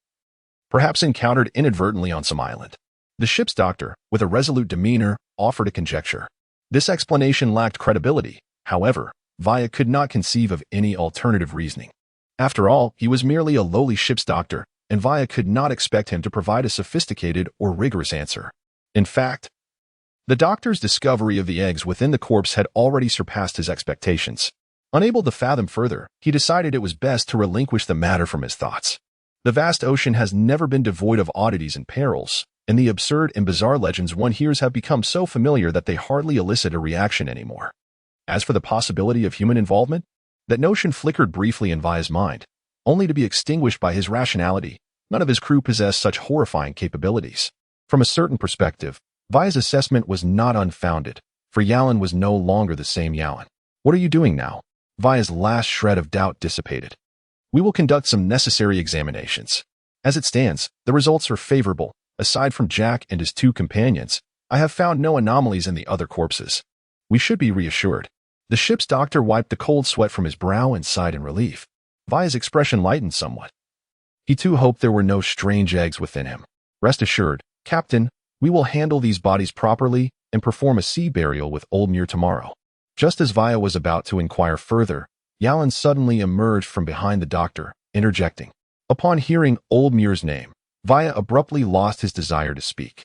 perhaps encountered inadvertently on some island. The ship's doctor, with a resolute demeanor, offered a conjecture. This explanation lacked credibility. However, Vaya could not conceive of any alternative reasoning. After all, he was merely a lowly ship's doctor, and Vaya could not expect him to provide a sophisticated or rigorous answer. In fact, the doctor's discovery of the eggs within the corpse had already surpassed his expectations. Unable to fathom further, he decided it was best to relinquish the matter from his thoughts. The vast ocean has never been devoid of oddities and perils, and the absurd and bizarre legends one hears have become so familiar that they hardly elicit a reaction anymore. As for the possibility of human involvement, that notion flickered briefly in Vaya's mind, only to be extinguished by his rationality. None of his crew possessed such horrifying capabilities. From a certain perspective, Vaya's assessment was not unfounded, for Yalan was no longer the same Yalan. What are you doing now? Vaya's last shred of doubt dissipated. We will conduct some necessary examinations. As it stands, the results are favorable. Aside from Jack and his 2 companions, I have found no anomalies in the other corpses. We should be reassured. The ship's doctor wiped the cold sweat from his brow and sighed in relief. Vaya's expression lightened somewhat. He too hoped there were no strange eggs within him. Rest assured, Captain, we will handle these bodies properly and perform a sea burial with Old Muir tomorrow. Just as Vaya was about to inquire further, Yalan suddenly emerged from behind the doctor, interjecting. Upon hearing Old Muir's name, Vaya abruptly lost his desire to speak.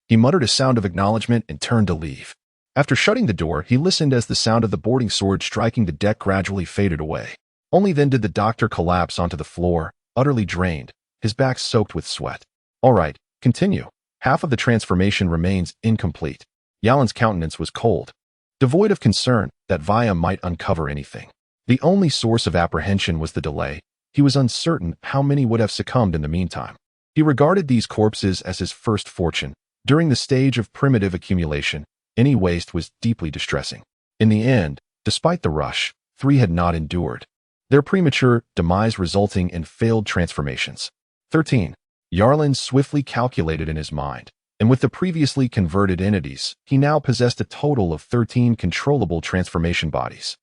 He muttered a sound of acknowledgement and turned to leave. After shutting the door, he listened as the sound of the boarding sword striking the deck gradually faded away. Only then did the doctor collapse onto the floor, utterly drained, his back soaked with sweat. All right, continue. Half of the transformation remains incomplete. Yalan's countenance was cold, devoid of concern that Vaya might uncover anything. The only source of apprehension was the delay. He was uncertain how many would have succumbed in the meantime. He regarded these corpses as his first fortune. During the stage of primitive accumulation, any waste was deeply distressing. In the end, despite the rush, 3 had not endured, their premature demise resulting in failed transformations. 13. Yarlin swiftly calculated in his mind, and with the previously converted entities, he now possessed a total of 13 controllable transformation bodies.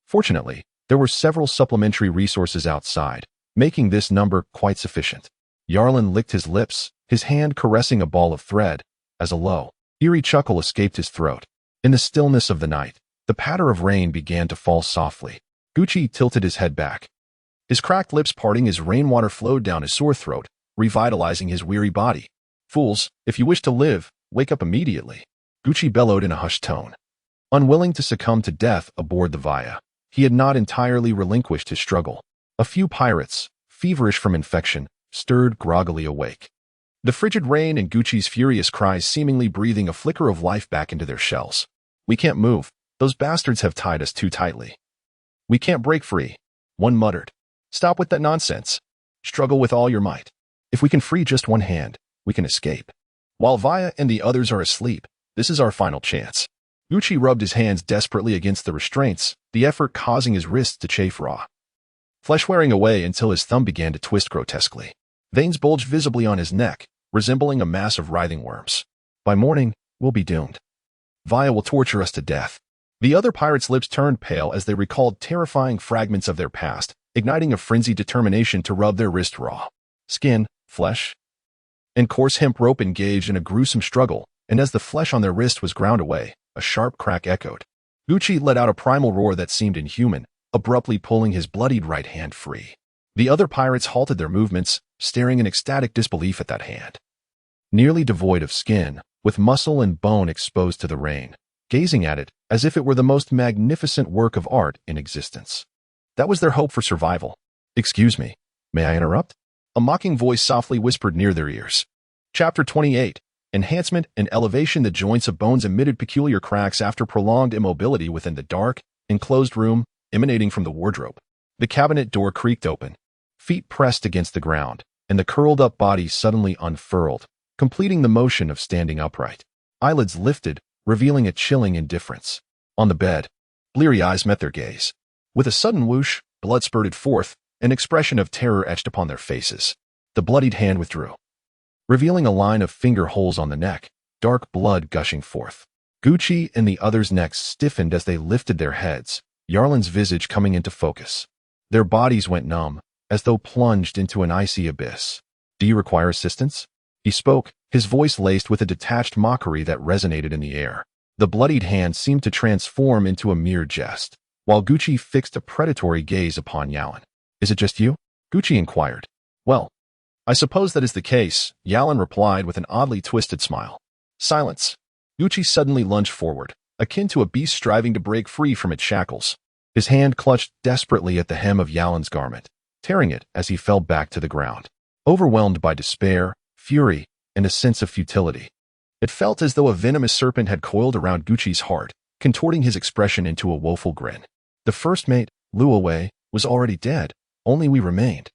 Fortunately, there were several supplementary resources outside, making this number quite sufficient. Yarlin licked his lips, his hand caressing a ball of thread, as a low, eerie chuckle escaped his throat. In the stillness of the night, the patter of rain began to fall softly. Gucci tilted his head back, his cracked lips parting as rainwater flowed down his sore throat, revitalizing his weary body. Fools, if you wish to live, wake up immediately, Gucci bellowed in a hushed tone. Unwilling to succumb to death aboard the Vaya, he had not entirely relinquished his struggle. A few pirates, feverish from infection, stirred groggily awake. The frigid rain and Gucci's furious cries seemingly breathing a flicker of life back into their shells. We can't move. Those bastards have tied us too tightly. We can't break free, one muttered. Stop with that nonsense. Struggle with all your might. If we can free just one hand, we can escape. While Vaya and the others are asleep, this is our final chance. Gucci rubbed his hands desperately against the restraints, the effort causing his wrists to chafe raw. Flesh wearing away until his thumb began to twist grotesquely. Veins bulged visibly on his neck, resembling a mass of writhing worms. By morning, we'll be doomed. Vaya will torture us to death. The other pirates' lips turned pale as they recalled terrifying fragments of their past, igniting a frenzied determination to rub their wrist raw. Skin, flesh, and coarse hemp rope engaged in a gruesome struggle, and as the flesh on their wrist was ground away, a sharp crack echoed. Gucci let out a primal roar that seemed inhuman, abruptly pulling his bloodied right hand free. The other pirates halted their movements, staring in ecstatic disbelief at that hand. Nearly devoid of skin, with muscle and bone exposed to the rain, gazing at it as if it were the most magnificent work of art in existence. That was their hope for survival. Excuse me, may I interrupt? A mocking voice softly whispered near their ears. Chapter 28. Enhancement and elevation. The joints of bones emitted peculiar cracks after prolonged immobility within the dark, enclosed room emanating from the wardrobe. The cabinet door creaked open. Feet pressed against the ground, and the curled-up body suddenly unfurled, completing the motion of standing upright. Eyelids lifted, revealing a chilling indifference. On the bed, bleary eyes met their gaze. With a sudden whoosh, blood spurted forth, an expression of terror etched upon their faces. The bloodied hand withdrew, revealing a line of finger holes on the neck, dark blood gushing forth. Gucci and the others' necks stiffened as they lifted their heads, Yarlin's visage coming into focus. Their bodies went numb, as though plunged into an icy abyss. Do you require assistance? He spoke, his voice laced with a detached mockery that resonated in the air. The bloodied hand seemed to transform into a mere jest, while Gucci fixed a predatory gaze upon Yalan. Is it just you? Gucci inquired. Well, I suppose that is the case, Yalin replied with an oddly twisted smile. Silence. Gucci suddenly lunged forward, akin to a beast striving to break free from its shackles. His hand clutched desperately at the hem of Yalin's garment, tearing it as he fell back to the ground. Overwhelmed by despair, fury, and a sense of futility. It felt as though a venomous serpent had coiled around Gucci's heart, contorting his expression into a woeful grin. The first mate, Luo Wei, was already dead, only we remained.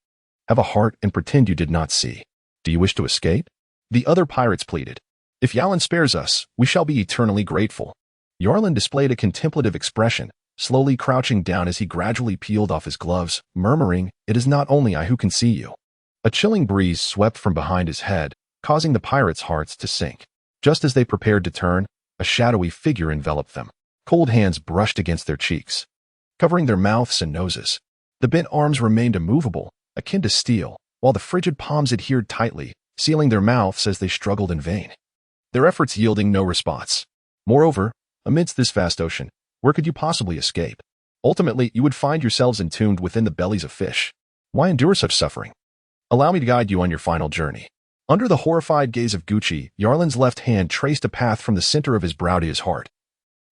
Have a heart and pretend you did not see. Do you wish to escape? The other pirates pleaded. If Yalin spares us, we shall be eternally grateful. Yarlin displayed a contemplative expression, slowly crouching down as he gradually peeled off his gloves, murmuring, "It is not only I who can see you." A chilling breeze swept from behind his head, causing the pirates' hearts to sink. Just as they prepared to turn, a shadowy figure enveloped them. Cold hands brushed against their cheeks, covering their mouths and noses. The bent arms remained immovable, akin to steel, while the frigid palms adhered tightly, sealing their mouths as they struggled in vain. Their efforts yielding no response. Moreover, amidst this vast ocean, where could you possibly escape? Ultimately, you would find yourselves entombed within the bellies of fish. Why endure such suffering? Allow me to guide you on your final journey. Under the horrified gaze of Gucci, Yarlin's left hand traced a path from the center of his brow to his heart,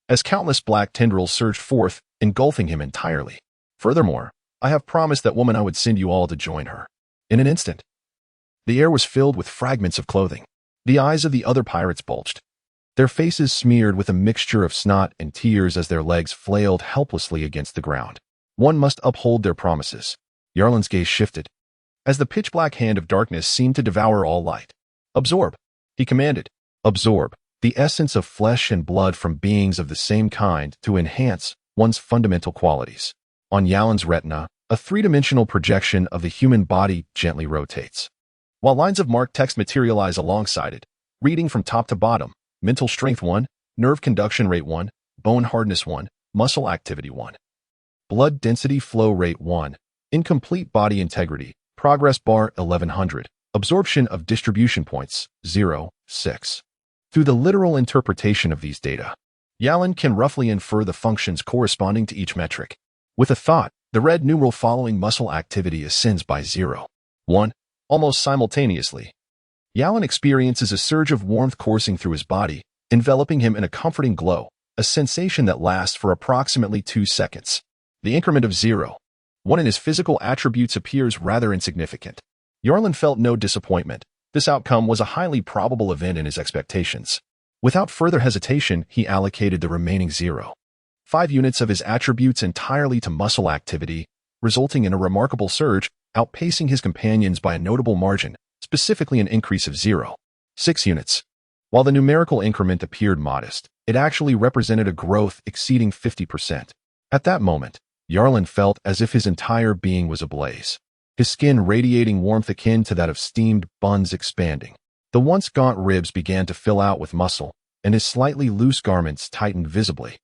as countless black tendrils surged forth, engulfing him entirely. Furthermore, I have promised that woman I would send you all to join her. In an instant, the air was filled with fragments of clothing. The eyes of the other pirates bulged, their faces smeared with a mixture of snot and tears as their legs flailed helplessly against the ground. One must uphold their promises. Yarlin's gaze shifted, as the pitch-black hand of darkness seemed to devour all light. Absorb, he commanded. Absorb, the essence of flesh and blood from beings of the same kind to enhance one's fundamental qualities. On Yalin's retina, a three-dimensional projection of the human body gently rotates, while lines of marked text materialize alongside it, reading from top to bottom: mental strength 1, nerve conduction rate 1, bone hardness 1, muscle activity 1, blood density flow rate 1, incomplete body integrity, progress bar 1100, absorption of distribution points 0, 6. Through the literal interpretation of these data, Yalin can roughly infer the functions corresponding to each metric. With a thought, the red numeral following muscle activity ascends by 0, 1, almost simultaneously. Yalin experiences a surge of warmth coursing through his body, enveloping him in a comforting glow, a sensation that lasts for approximately 2 seconds. The increment of 0, 1 in his physical attributes appears rather insignificant. Yarlin felt no disappointment. This outcome was a highly probable event in his expectations. Without further hesitation, he allocated the remaining 0.5 units of his attributes entirely to muscle activity, resulting in a remarkable surge, outpacing his companions by a notable margin, specifically an increase of 0.6 units. While the numerical increment appeared modest, it actually represented a growth exceeding 50%. At that moment, Yarlin felt as if his entire being was ablaze, his skin radiating warmth akin to that of steamed buns expanding. The once gaunt ribs began to fill out with muscle, and his slightly loose garments tightened visibly,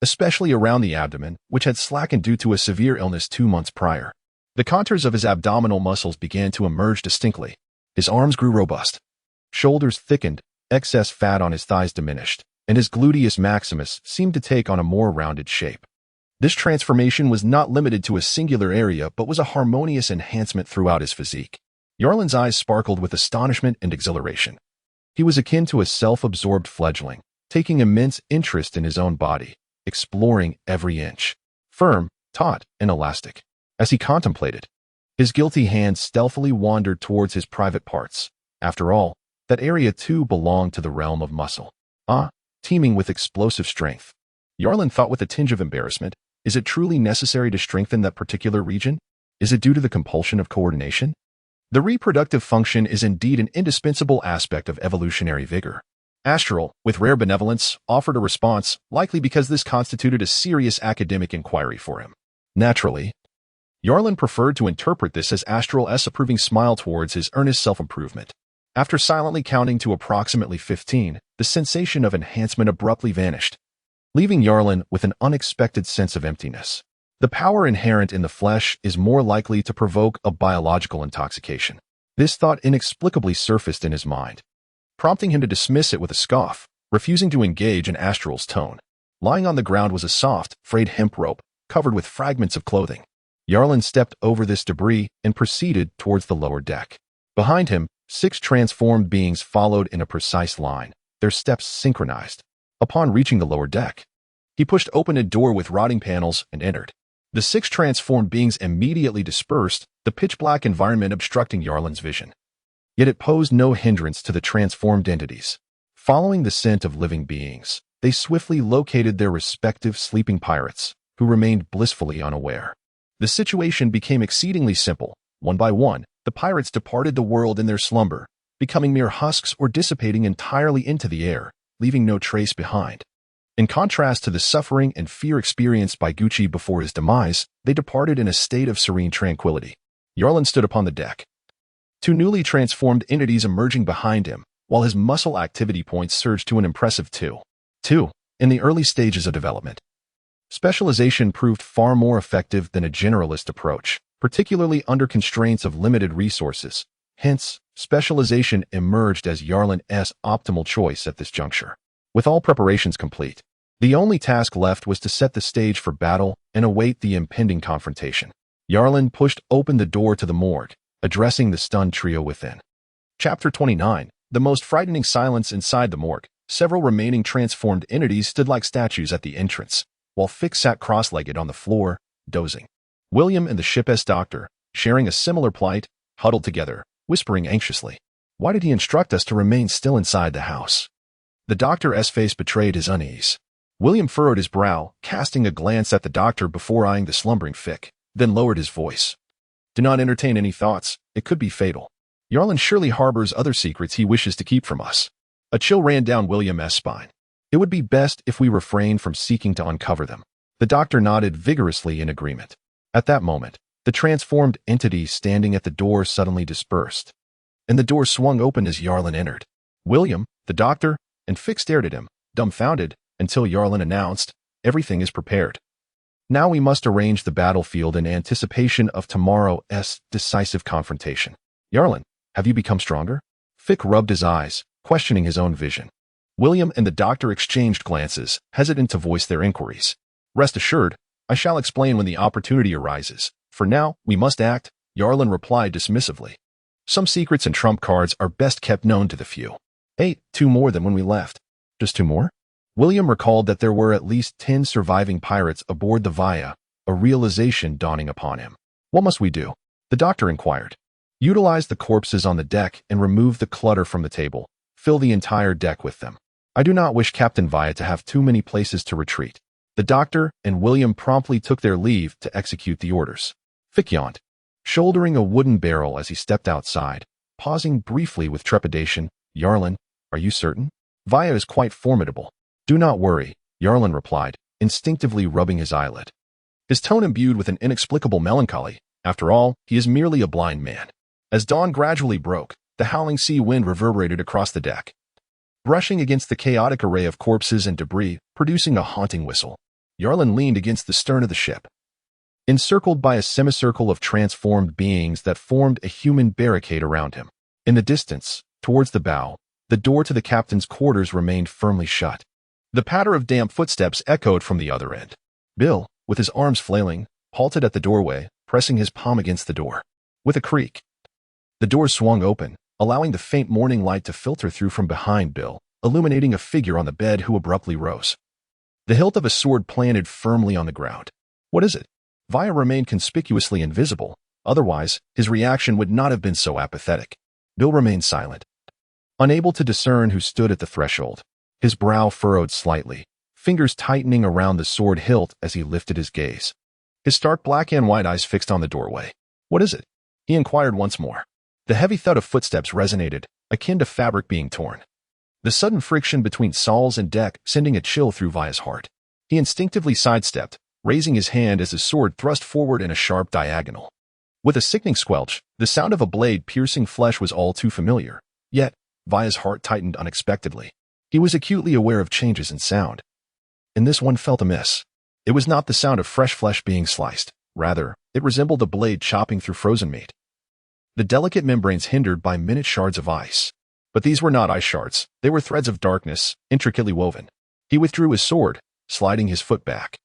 especially around the abdomen, which had slackened due to a severe illness 2 months prior. The contours of his abdominal muscles began to emerge distinctly. His arms grew robust, shoulders thickened, excess fat on his thighs diminished, and his gluteus maximus seemed to take on a more rounded shape. This transformation was not limited to a singular area but was a harmonious enhancement throughout his physique. Yarlin's eyes sparkled with astonishment and exhilaration. He was akin to a self-absorbed fledgling, taking immense interest in his own body, exploring every inch, firm, taut, and elastic. As he contemplated, his guilty hands stealthily wandered towards his private parts. After all, that area too belonged to the realm of muscle, teeming with explosive strength. Yarlin thought with a tinge of embarrassment, is it truly necessary to strengthen that particular region? Is it due to the compulsion of coordination? The reproductive function is indeed an indispensable aspect of evolutionary vigor. Astral, with rare benevolence, offered a response, likely because this constituted a serious academic inquiry for him. Naturally, Yarlin preferred to interpret this as Astral's approving smile towards his earnest self-improvement. After silently counting to approximately 15, the sensation of enhancement abruptly vanished, leaving Yarlin with an unexpected sense of emptiness. The power inherent in the flesh is more likely to provoke a biological intoxication. This thought inexplicably surfaced in his mind, prompting him to dismiss it with a scoff, refusing to engage in Astral's tone. Lying on the ground was a soft, frayed hemp rope, covered with fragments of clothing. Yarlin stepped over this debris and proceeded towards the lower deck. Behind him, 6 transformed beings followed in a precise line, their steps synchronized. Upon reaching the lower deck, he pushed open a door with rotting panels and entered. The 6 transformed beings immediately dispersed, the pitch-black environment obstructing Yarlin's vision. Yet it posed no hindrance to the transformed entities. Following the scent of living beings, they swiftly located their respective sleeping pirates, who remained blissfully unaware. The situation became exceedingly simple. One by one, the pirates departed the world in their slumber, becoming mere husks or dissipating entirely into the air, leaving no trace behind. In contrast to the suffering and fear experienced by Gucci before his demise, they departed in a state of serene tranquility. Yarlin stood upon the deck, 2 newly transformed entities emerging behind him, while his muscle activity points surged to an impressive 2. In the early stages of development, specialization proved far more effective than a generalist approach, particularly under constraints of limited resources. Hence, specialization emerged as Yarlin's optimal choice at this juncture. With all preparations complete, the only task left was to set the stage for battle and await the impending confrontation. Yarlin pushed open the door to the morgue, addressing the stunned trio within. Chapter 29. The most frightening silence inside the morgue. Several remaining transformed entities stood like statues at the entrance, while Fix sat cross-legged on the floor, dozing. William and the ship's doctor, sharing a similar plight, huddled together, whispering anxiously. Why did he instruct us to remain still inside the house? The doctor's face betrayed his unease. William furrowed his brow, casting a glance at the doctor before eyeing the slumbering Fick, then lowered his voice. Do not entertain any thoughts, it could be fatal. Yarlin surely harbors other secrets he wishes to keep from us. A chill ran down William's spine. It would be best if we refrain from seeking to uncover them. The doctor nodded vigorously in agreement. At that moment, the transformed entity standing at the door suddenly dispersed, and the door swung open as Yarlin entered. William, the doctor, and Fick stared at him, dumbfounded, until Yarlin announced, everything is prepared. Now we must arrange the battlefield in anticipation of tomorrow's decisive confrontation. Yarlin, have you become stronger? Fick rubbed his eyes, questioning his own vision. William and the doctor exchanged glances, hesitant to voice their inquiries. Rest assured, I shall explain when the opportunity arises. For now, we must act, Yarlin replied dismissively. Some secrets and trump cards are best kept known to the few. 2 more than when we left. Just 2 more? William recalled that there were at least 10 surviving pirates aboard the Via, a realization dawning upon him. What must we do? The doctor inquired. Utilize the corpses on the deck and remove the clutter from the table. Fill the entire deck with them. I do not wish Captain Via to have too many places to retreat. The doctor and William promptly took their leave to execute the orders. Fick yawned, shouldering a wooden barrel as he stepped outside, pausing briefly with trepidation. Yarlin, are you certain? Via is quite formidable. Do not worry, Yarlin replied, instinctively rubbing his eyelid. His tone imbued with an inexplicable melancholy. After all, he is merely a blind man. As dawn gradually broke, the howling sea wind reverberated across the deck, brushing against the chaotic array of corpses and debris, producing a haunting whistle. Yarlin leaned against the stern of the ship, encircled by a semicircle of transformed beings that formed a human barricade around him. In the distance, towards the bow, the door to the captain's quarters remained firmly shut. The patter of damp footsteps echoed from the other end. Bill, with his arms flailing, halted at the doorway, pressing his palm against the door. With a creak, the door swung open, allowing the faint morning light to filter through from behind Bill, illuminating a figure on the bed who abruptly rose. The hilt of a sword planted firmly on the ground. What is it? Via remained conspicuously invisible, otherwise his reaction would not have been so apathetic. Bill remained silent, unable to discern who stood at the threshold. His brow furrowed slightly, fingers tightening around the sword hilt as he lifted his gaze. His stark black and white eyes fixed on the doorway. What is it? He inquired once more. The heavy thud of footsteps resonated, akin to fabric being torn. The sudden friction between soles and deck sending a chill through Via's heart. He instinctively sidestepped, raising his hand as his sword thrust forward in a sharp diagonal. With a sickening squelch, the sound of a blade piercing flesh was all too familiar. Yet, Via's heart tightened unexpectedly. He was acutely aware of changes in sound. And this one felt amiss. It was not the sound of fresh flesh being sliced. Rather, it resembled a blade chopping through frozen meat. The delicate membranes hindered by minute shards of ice. But these were not ice shards. They were threads of darkness, intricately woven. He withdrew his sword, sliding his foot back,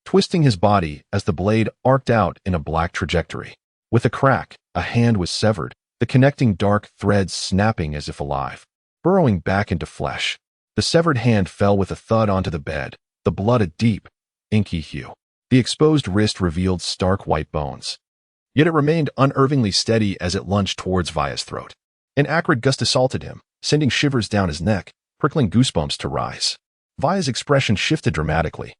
twisting his body as the blade arced out in a black trajectory. With a crack, a hand was severed, the connecting dark threads snapping as if alive, burrowing back into flesh. The severed hand fell with a thud onto the bed, the blood a deep, inky hue. The exposed wrist revealed stark white bones. Yet it remained unervingly steady as it lunged towards Vaya's throat. An acrid gust assaulted him, sending shivers down his neck, prickling goosebumps to rise. Vaya's expression shifted dramatically,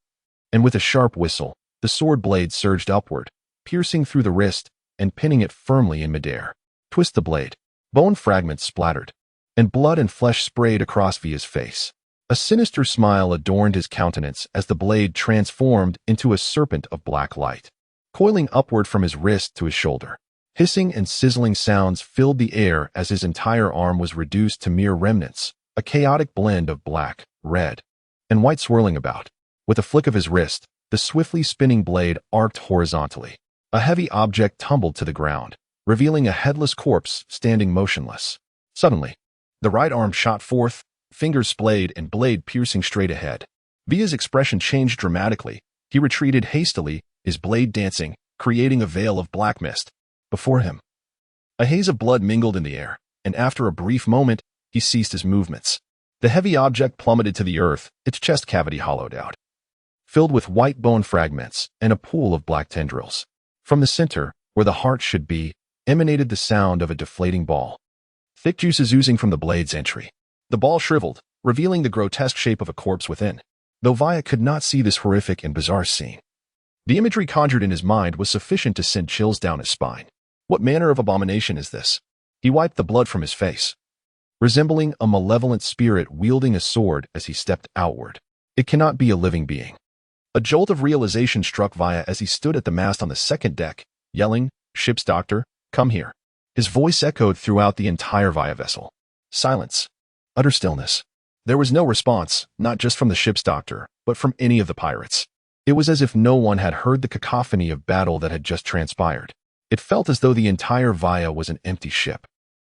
and with a sharp whistle, the sword blade surged upward, piercing through the wrist and pinning it firmly in midair. Twist the blade. Bone fragments splattered, and blood and flesh sprayed across Vaya's face. A sinister smile adorned his countenance as the blade transformed into a serpent of black light, coiling upward from his wrist to his shoulder. Hissing and sizzling sounds filled the air as his entire arm was reduced to mere remnants, a chaotic blend of black, red, and white swirling about. With a flick of his wrist, the swiftly spinning blade arced horizontally. A heavy object tumbled to the ground, revealing a headless corpse standing motionless. Suddenly, the right arm shot forth, fingers splayed and blade piercing straight ahead. Vaya's expression changed dramatically. He retreated hastily, his blade dancing, creating a veil of black mist. Before him, a haze of blood mingled in the air, and after a brief moment, he ceased his movements. The heavy object plummeted to the earth, its chest cavity hollowed out, filled with white bone fragments and a pool of black tendrils. From the center, where the heart should be, emanated the sound of a deflating ball. Thick juices oozing from the blade's entry. The ball shriveled, revealing the grotesque shape of a corpse within. Though Vaya could not see this horrific and bizarre scene, the imagery conjured in his mind was sufficient to send chills down his spine. What manner of abomination is this? He wiped the blood from his face, resembling a malevolent spirit wielding a sword as he stepped outward. It cannot be a living being. A jolt of realization struck Vaya as he stood at the mast on the second deck, yelling, "Ship's doctor, come here." His voice echoed throughout the entire Vaya vessel. Silence. Utter stillness. There was no response, not just from the ship's doctor, but from any of the pirates. It was as if no one had heard the cacophony of battle that had just transpired. It felt as though the entire Vaya was an empty ship.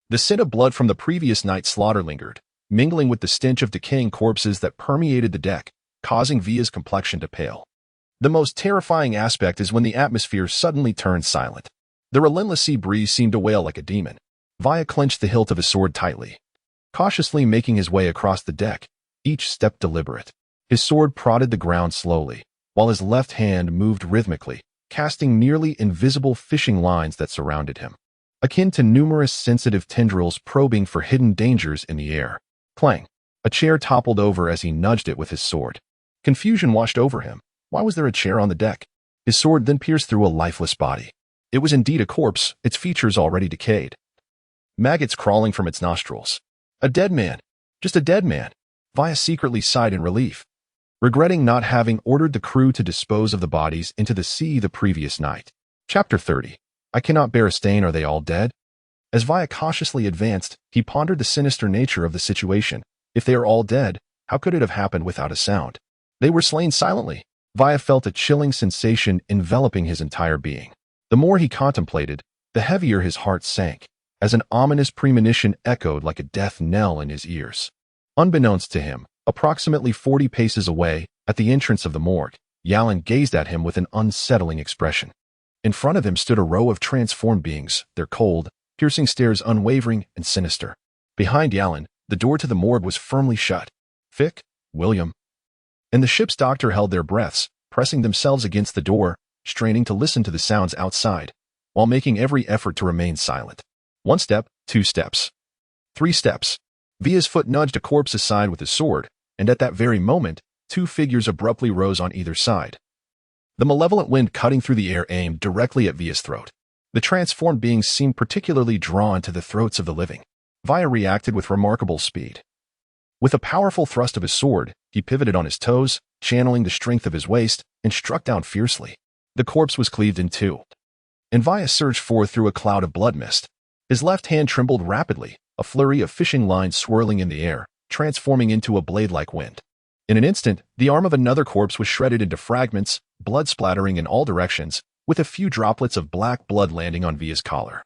The scent of blood from the previous night's slaughter lingered, mingling with the stench of decaying corpses that permeated the deck, causing Vaya's complexion to pale. The most terrifying aspect is when the atmosphere suddenly turned silent. The relentless sea breeze seemed to wail like a demon. Vaya clenched the hilt of his sword tightly, cautiously making his way across the deck, each step deliberate. His sword prodded the ground slowly, while his left hand moved rhythmically, casting nearly invisible fishing lines that surrounded him, akin to numerous sensitive tendrils probing for hidden dangers in the air. Clang! A chair toppled over as he nudged it with his sword. Confusion washed over him. Why was there a chair on the deck? His sword then pierced through a lifeless body. It was indeed a corpse, its features already decayed, maggots crawling from its nostrils. A dead man. Just a dead man. Vaya secretly sighed in relief, regretting not having ordered the crew to dispose of the bodies into the sea the previous night. Chapter 30. I cannot bear a stain. Are they all dead? As Vaya cautiously advanced, he pondered the sinister nature of the situation. If they are all dead, how could it have happened without a sound? They were slain silently. Vaya felt a chilling sensation enveloping his entire being. The more he contemplated, the heavier his heart sank, as an ominous premonition echoed like a death knell in his ears. Unbeknownst to him, approximately 40 paces away, at the entrance of the morgue, Yalan gazed at him with an unsettling expression. In front of him stood a row of transformed beings, their cold, piercing stares unwavering and sinister. Behind Yalan, the door to the morgue was firmly shut. Fick, William, and the ship's doctor held their breaths, pressing themselves against the door, straining to listen to the sounds outside, while making every effort to remain silent. 1 step, 2 steps, 3 steps. Vaya's foot nudged a corpse aside with his sword, and at that very moment, 2 figures abruptly rose on either side. The malevolent wind cutting through the air aimed directly at Vaya's throat. The transformed beings seemed particularly drawn to the throats of the living. Vaya reacted with remarkable speed. With a powerful thrust of his sword, he pivoted on his toes, channeling the strength of his waist, and struck down fiercely. The corpse was cleaved in two, and Vaya surged forth through a cloud of blood mist. His left hand trembled rapidly, a flurry of fishing lines swirling in the air, transforming into a blade-like wind. In an instant, the arm of another corpse was shredded into fragments, blood splattering in all directions, with a few droplets of black blood landing on Vaya's collar.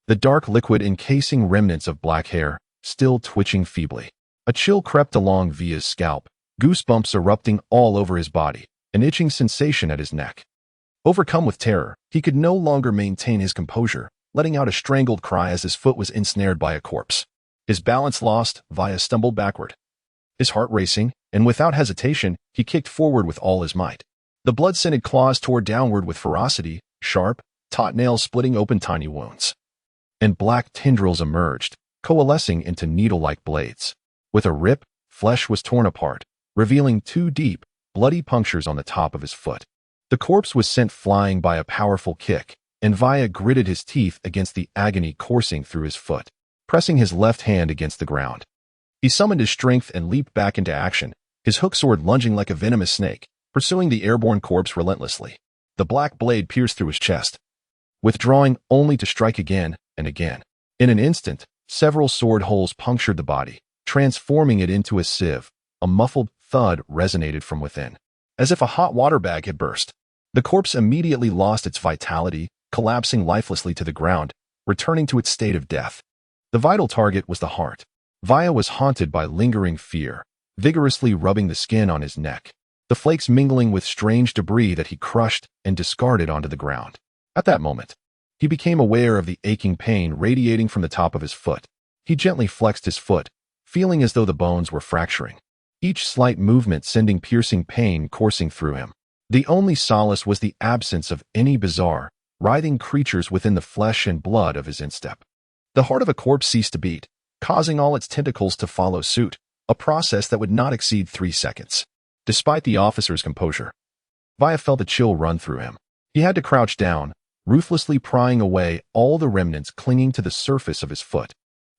The dark liquid encasing remnants of black hair, still twitching feebly. A chill crept along Vaya's scalp, goosebumps erupting all over his body, an itching sensation at his neck. Overcome with terror, he could no longer maintain his composure, letting out a strangled cry as his foot was ensnared by a corpse. His balance lost, Vaya stumbled backward. His heart racing, and without hesitation, he kicked forward with all his might. The blood-scented claws tore downward with ferocity, sharp, taut nails splitting open tiny wounds. And black tendrils emerged, coalescing into needle-like blades. With a rip, flesh was torn apart, revealing 2 deep, bloody punctures on the top of his foot. The corpse was sent flying by a powerful kick, and Vaya gritted his teeth against the agony coursing through his foot, pressing his left hand against the ground. He summoned his strength and leaped back into action, his hook sword lunging like a venomous snake, pursuing the airborne corpse relentlessly. The black blade pierced through his chest, withdrawing only to strike again and again. In an instant, several sword holes punctured the body, transforming it into a sieve. A muffled thud resonated from within, as if a hot water bag had burst. The corpse immediately lost its vitality, collapsing lifelessly to the ground, returning to its state of death. The vital target was the heart. Vaya was haunted by lingering fear, vigorously rubbing the skin on his neck, the flakes mingling with strange debris that he crushed and discarded onto the ground. At that moment, he became aware of the aching pain radiating from the top of his foot. He gently flexed his foot, feeling as though the bones were fracturing, each slight movement sending piercing pain coursing through him. The only solace was the absence of any bizarre, writhing creatures within the flesh and blood of his instep. The heart of a corpse ceased to beat, causing all its tentacles to follow suit, a process that would not exceed 3 seconds. Despite the officer's composure, Vaya felt a chill run through him. He had to crouch down, ruthlessly prying away all the remnants clinging to the surface of his foot.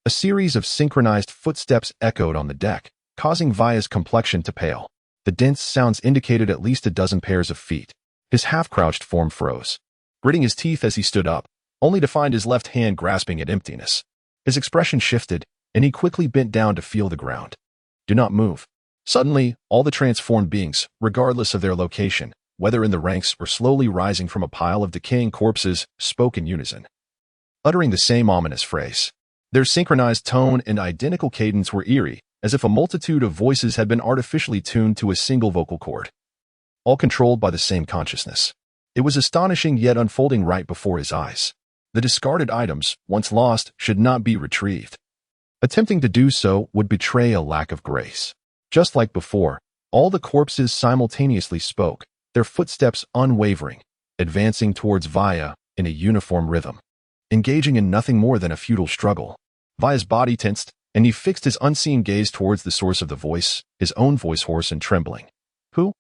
A series of synchronized footsteps echoed on the deck, causing Vaya's complexion to pale. The dense sounds indicated at least a dozen pairs of feet. His half-crouched form froze, gritting his teeth as he stood up, only to find his left hand grasping at emptiness. His expression shifted, and he quickly bent down to feel the ground. Do not move. Suddenly, all the transformed beings, regardless of their location, whether in the ranks or slowly rising from a pile of decaying corpses, spoke in unison, uttering the same ominous phrase. Their synchronized tone and identical cadence were eerie, as if a multitude of voices had been artificially tuned to a single vocal cord, all controlled by the same consciousness. It was astonishing yet unfolding right before his eyes. The discarded items, once lost, should not be retrieved. Attempting to do so would betray a lack of grace. Just like before, all the corpses simultaneously spoke, their footsteps unwavering, advancing towards Vaya in a uniform rhythm, engaging in nothing more than a futile struggle. Vaya's body tensed, and he fixed his unseen gaze towards the source of the voice, his own voice hoarse and trembling. Who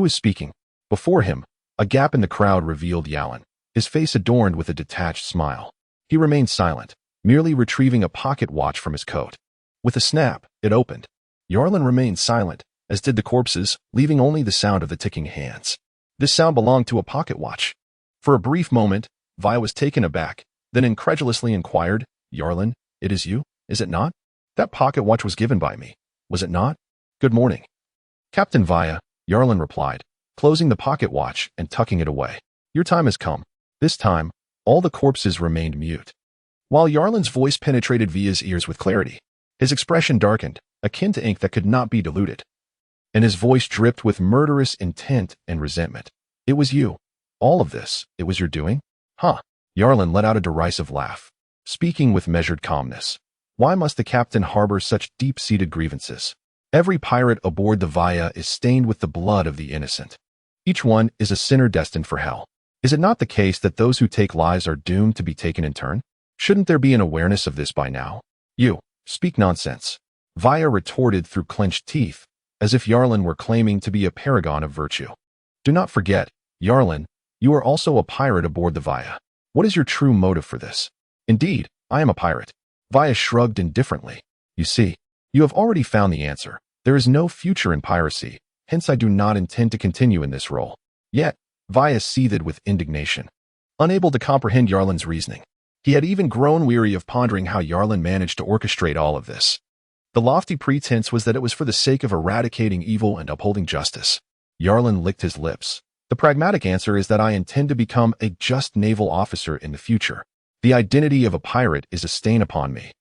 is speaking? Before him, a gap in the crowd revealed Yalan, his face adorned with a detached smile. He remained silent, merely retrieving a pocket watch from his coat. With a snap, it opened. Yarlin remained silent, as did the corpses, leaving only the sound of the ticking hands. This sound belonged to a pocket watch. For a brief moment, Vaya was taken aback, then incredulously inquired, Yarlin, it is you, is it not? That pocket watch was given by me, was it not? Good morning. Captain Vaya, Yarlin replied, closing the pocket watch and tucking it away. Your time has come. This time, all the corpses remained mute. While Yarlin's voice penetrated Via's ears with clarity, his expression darkened, akin to ink that could not be diluted, and his voice dripped with murderous intent and resentment. It was you. All of this, it was your doing? Huh. Yarlin let out a derisive laugh, speaking with measured calmness. Why must the captain harbor such deep-seated grievances? Every pirate aboard the Vaya is stained with the blood of the innocent. Each one is a sinner destined for hell. Is it not the case that those who take lives are doomed to be taken in turn? Shouldn't there be an awareness of this by now? You speak nonsense. Vaya retorted through clenched teeth, as if Yarlin were claiming to be a paragon of virtue. Do not forget, Yarlin, you are also a pirate aboard the Vaya. What is your true motive for this? Indeed, I am a pirate. Vaya shrugged indifferently. You see, you have already found the answer. There is no future in piracy, hence I do not intend to continue in this role. Yet, Vaya seethed with indignation, unable to comprehend Yarlin's reasoning. He had even grown weary of pondering how Yarlin managed to orchestrate all of this. The lofty pretense was that it was for the sake of eradicating evil and upholding justice. Yarlin licked his lips. The pragmatic answer is that I intend to become a just naval officer in the future. The identity of a pirate is a stain upon me,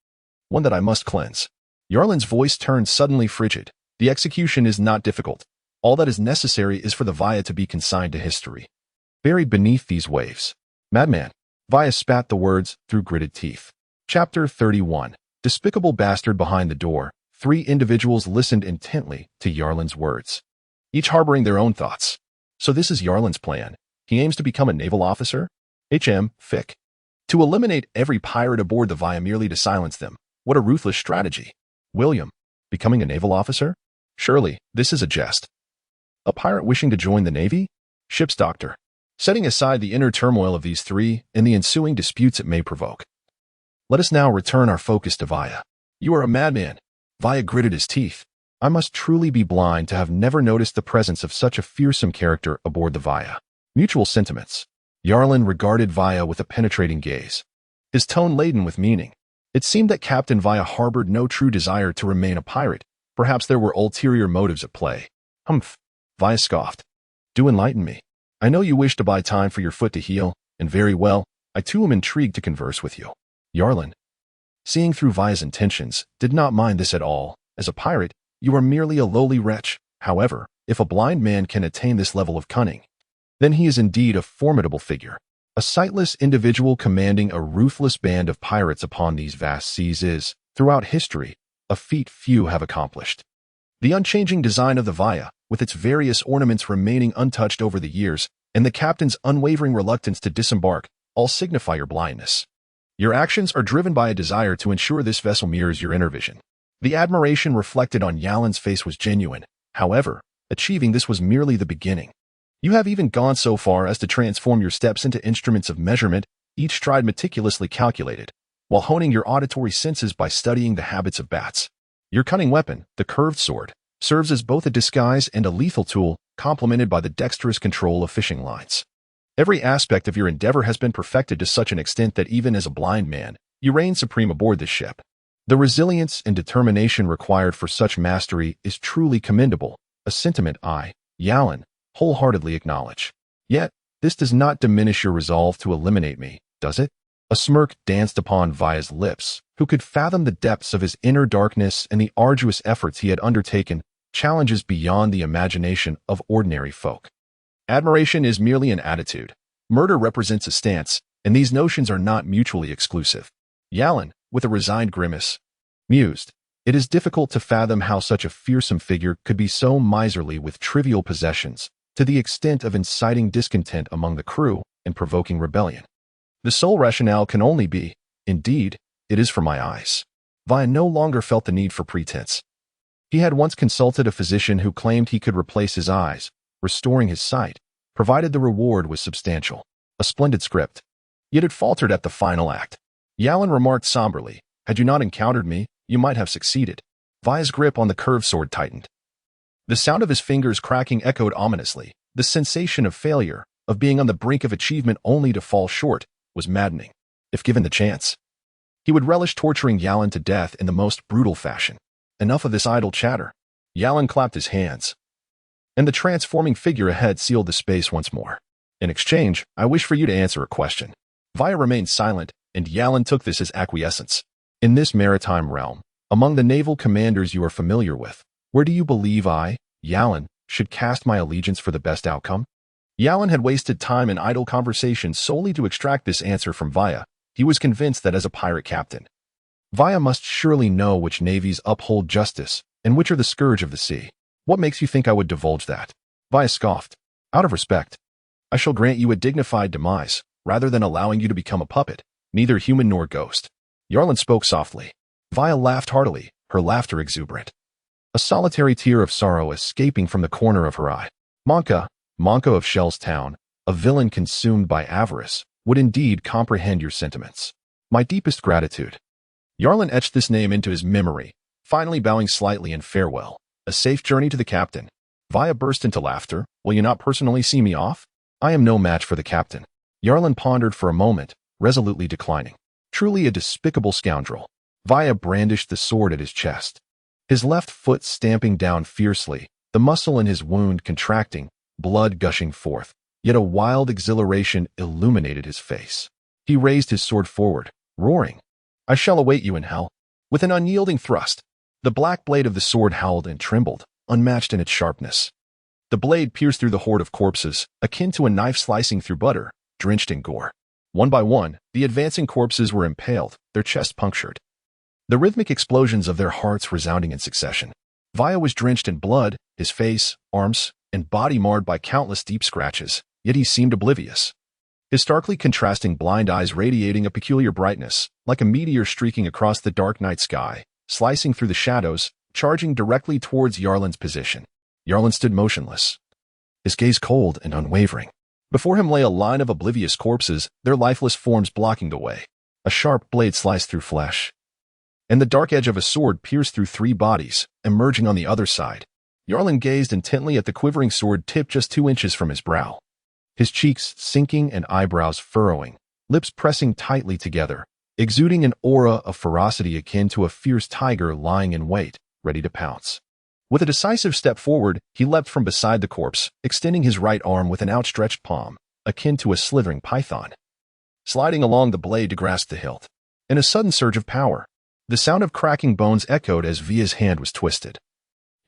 one that I must cleanse. Yarlin's voice turned suddenly frigid. The execution is not difficult. All that is necessary is for the Vaya to be consigned to history, buried beneath these waves. Madman, Vaya spat the words through gritted teeth. Chapter 31. Despicable bastard behind the door. 3 individuals listened intently to Yarlin's words, each harboring their own thoughts. So this is Yarlin's plan. He aims to become a naval officer? Fic. To eliminate every pirate aboard the Vaya merely to silence them. What a ruthless strategy. William, becoming a naval officer? Surely, this is a jest. A pirate wishing to join the Navy? Ship's doctor. Setting aside the inner turmoil of these 3 and the ensuing disputes it may provoke, let us now return our focus to Vaya. You are a madman. Vaya gritted his teeth. I must truly be blind to have never noticed the presence of such a fearsome character aboard the Vaya. Mutual sentiments. Yarlin regarded Vaya with a penetrating gaze, his tone laden with meaning. It seemed that Captain Vaya harbored no true desire to remain a pirate. Perhaps there were ulterior motives at play. Humph. Vaya scoffed. Do enlighten me. I know you wish to buy time for your foot to heal, and very well, I too am intrigued to converse with you. Yarlin, seeing through Vaya's intentions, did not mind this at all. As a pirate, you are merely a lowly wretch. However, if a blind man can attain this level of cunning, then he is indeed a formidable figure. A sightless individual commanding a ruthless band of pirates upon these vast seas is, throughout history, a feat few have accomplished. The unchanging design of the Vaya, with its various ornaments remaining untouched over the years, and the captain's unwavering reluctance to disembark, all signify your blindness. Your actions are driven by a desire to ensure this vessel mirrors your inner vision. The admiration reflected on Yalin's face was genuine. However, achieving this was merely the beginning. You have even gone so far as to transform your steps into instruments of measurement, each stride meticulously calculated, while honing your auditory senses by studying the habits of bats. Your cunning weapon, the curved sword, serves as both a disguise and a lethal tool, complemented by the dexterous control of fishing lines. Every aspect of your endeavor has been perfected to such an extent that even as a blind man, you reign supreme aboard this ship. The resilience and determination required for such mastery is truly commendable, a sentiment I, Yalin, wholeheartedly acknowledge. Yet, this does not diminish your resolve to eliminate me, does it? A smirk danced upon Vaya's lips, who could fathom the depths of his inner darkness and the arduous efforts he had undertaken, challenges beyond the imagination of ordinary folk. Admiration is merely an attitude. Murder represents a stance, and these notions are not mutually exclusive. Yalin, with a resigned grimace, mused. It is difficult to fathom how such a fearsome figure could be so miserly with trivial possessions, to the extent of inciting discontent among the crew and provoking rebellion. The sole rationale can only be, indeed, it is for my eyes. Vaya no longer felt the need for pretense. He had once consulted a physician who claimed he could replace his eyes, restoring his sight, provided the reward was substantial. A splendid script. Yet it faltered at the final act. Yalin remarked somberly, had you not encountered me, you might have succeeded. Vaya's grip on the curved sword tightened. The sound of his fingers cracking echoed ominously. The sensation of failure, of being on the brink of achievement only to fall short, was maddening. If given the chance, he would relish torturing Yalin to death in the most brutal fashion. Enough of this idle chatter. Yalin clapped his hands, and the transforming figure ahead sealed the space once more. In exchange, I wish for you to answer a question. Vaya remained silent, and Yalin took this as acquiescence. In this maritime realm, among the naval commanders you are familiar with, where do you believe I, Yalin, should cast my allegiance for the best outcome? Yalin had wasted time in idle conversation solely to extract this answer from Vaya. He was convinced that as a pirate captain, Vaya must surely know which navies uphold justice and which are the scourge of the sea. What makes you think I would divulge that? Vaya scoffed. Out of respect, I shall grant you a dignified demise, rather than allowing you to become a puppet, neither human nor ghost. Yarlin spoke softly. Vaya laughed heartily, her laughter exuberant, a solitary tear of sorrow escaping from the corner of her eye. Monka of Shell's Town, a villain consumed by avarice, would indeed comprehend your sentiments. My deepest gratitude. Yarlin etched this name into his memory, finally bowing slightly in farewell. A safe journey to the captain. Vaya burst into laughter. Will you not personally see me off? I am no match for the captain. Yarlin pondered for a moment, resolutely declining. Truly a despicable scoundrel. Vaya brandished the sword at his chest, his left foot stamping down fiercely, the muscle in his wound contracting, blood gushing forth. Yet a wild exhilaration illuminated his face. He raised his sword forward, roaring, I shall await you in hell. With an unyielding thrust, the black blade of the sword howled and trembled, unmatched in its sharpness. The blade pierced through the horde of corpses, akin to a knife slicing through butter, drenched in gore. One by one, the advancing corpses were impaled, their chests punctured, the rhythmic explosions of their hearts resounding in succession. Vaya was drenched in blood, his face, arms, and body marred by countless deep scratches, yet he seemed oblivious. His starkly contrasting blind eyes radiating a peculiar brightness, like a meteor streaking across the dark night sky, slicing through the shadows, charging directly towards Yarlin's position. Yarlin stood motionless, his gaze cold and unwavering. Before him lay a line of oblivious corpses, their lifeless forms blocking the way. A sharp blade sliced through flesh, and the dark edge of a sword pierced through 3 bodies, emerging on the other side. Yarlin gazed intently at the quivering sword tip just 2 inches from his brow, his cheeks sinking and eyebrows furrowing, lips pressing tightly together, exuding an aura of ferocity akin to a fierce tiger lying in wait, ready to pounce. With a decisive step forward, he leapt from beside the corpse, extending his right arm with an outstretched palm, akin to a slithering python, sliding along the blade to grasp the hilt. In a sudden surge of power, the sound of cracking bones echoed as Via's hand was twisted.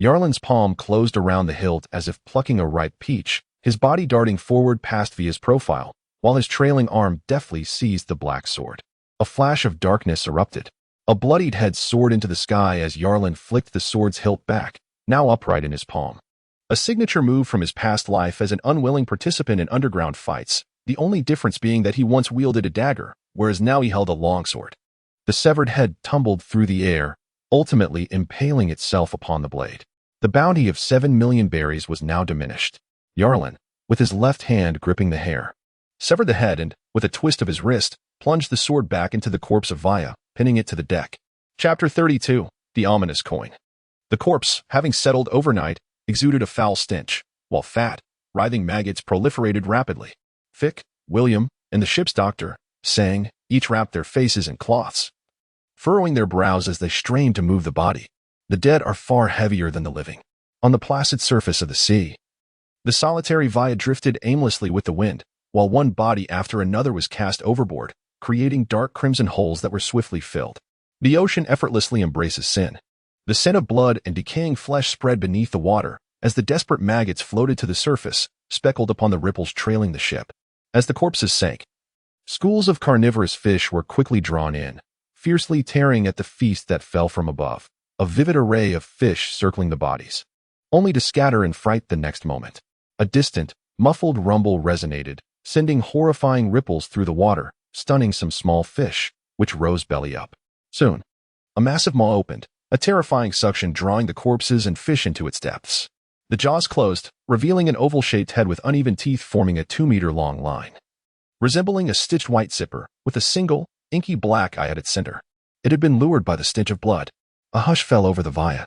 Yarlin's palm closed around the hilt as if plucking a ripe peach, his body darting forward past Via's profile, while his trailing arm deftly seized the black sword. A flash of darkness erupted. A bloodied head soared into the sky as Yarlin flicked the sword's hilt back, now upright in his palm. A signature move from his past life as an unwilling participant in underground fights, the only difference being that he once wielded a dagger, whereas now he held a longsword. The severed head tumbled through the air, ultimately impaling itself upon the blade. The bounty of 7 million berries was now diminished. Yarlin, with his left hand gripping the hair, severed the head and, with a twist of his wrist, plunged the sword back into the corpse of Vaya, pinning it to the deck. Chapter 32. The Ominous Coin. The corpse, having settled overnight, exuded a foul stench, while fat, writhing maggots proliferated rapidly. Fick, William, and the ship's doctor, sang, each wrapped their faces in cloths, furrowing their brows as they strained to move the body. The dead are far heavier than the living. On the placid surface of the sea, the solitary Vaya drifted aimlessly with the wind, while one body after another was cast overboard, creating dark crimson holes that were swiftly filled. The ocean effortlessly embraces sin. The scent of blood and decaying flesh spread beneath the water as the desperate maggots floated to the surface, speckled upon the ripples trailing the ship. As the corpses sank, schools of carnivorous fish were quickly drawn in, fiercely tearing at the feast that fell from above. A vivid array of fish circling the bodies, only to scatter in fright the next moment. A distant, muffled rumble resonated, sending horrifying ripples through the water, stunning some small fish, which rose belly up. Soon, a massive maw opened, a terrifying suction drawing the corpses and fish into its depths. The jaws closed, revealing an oval-shaped head with uneven teeth forming a 2-meter-long line, resembling a stitched white zipper, with a single, inky black eye at its center. It had been lured by the stench of blood. A hush fell over the Vaya.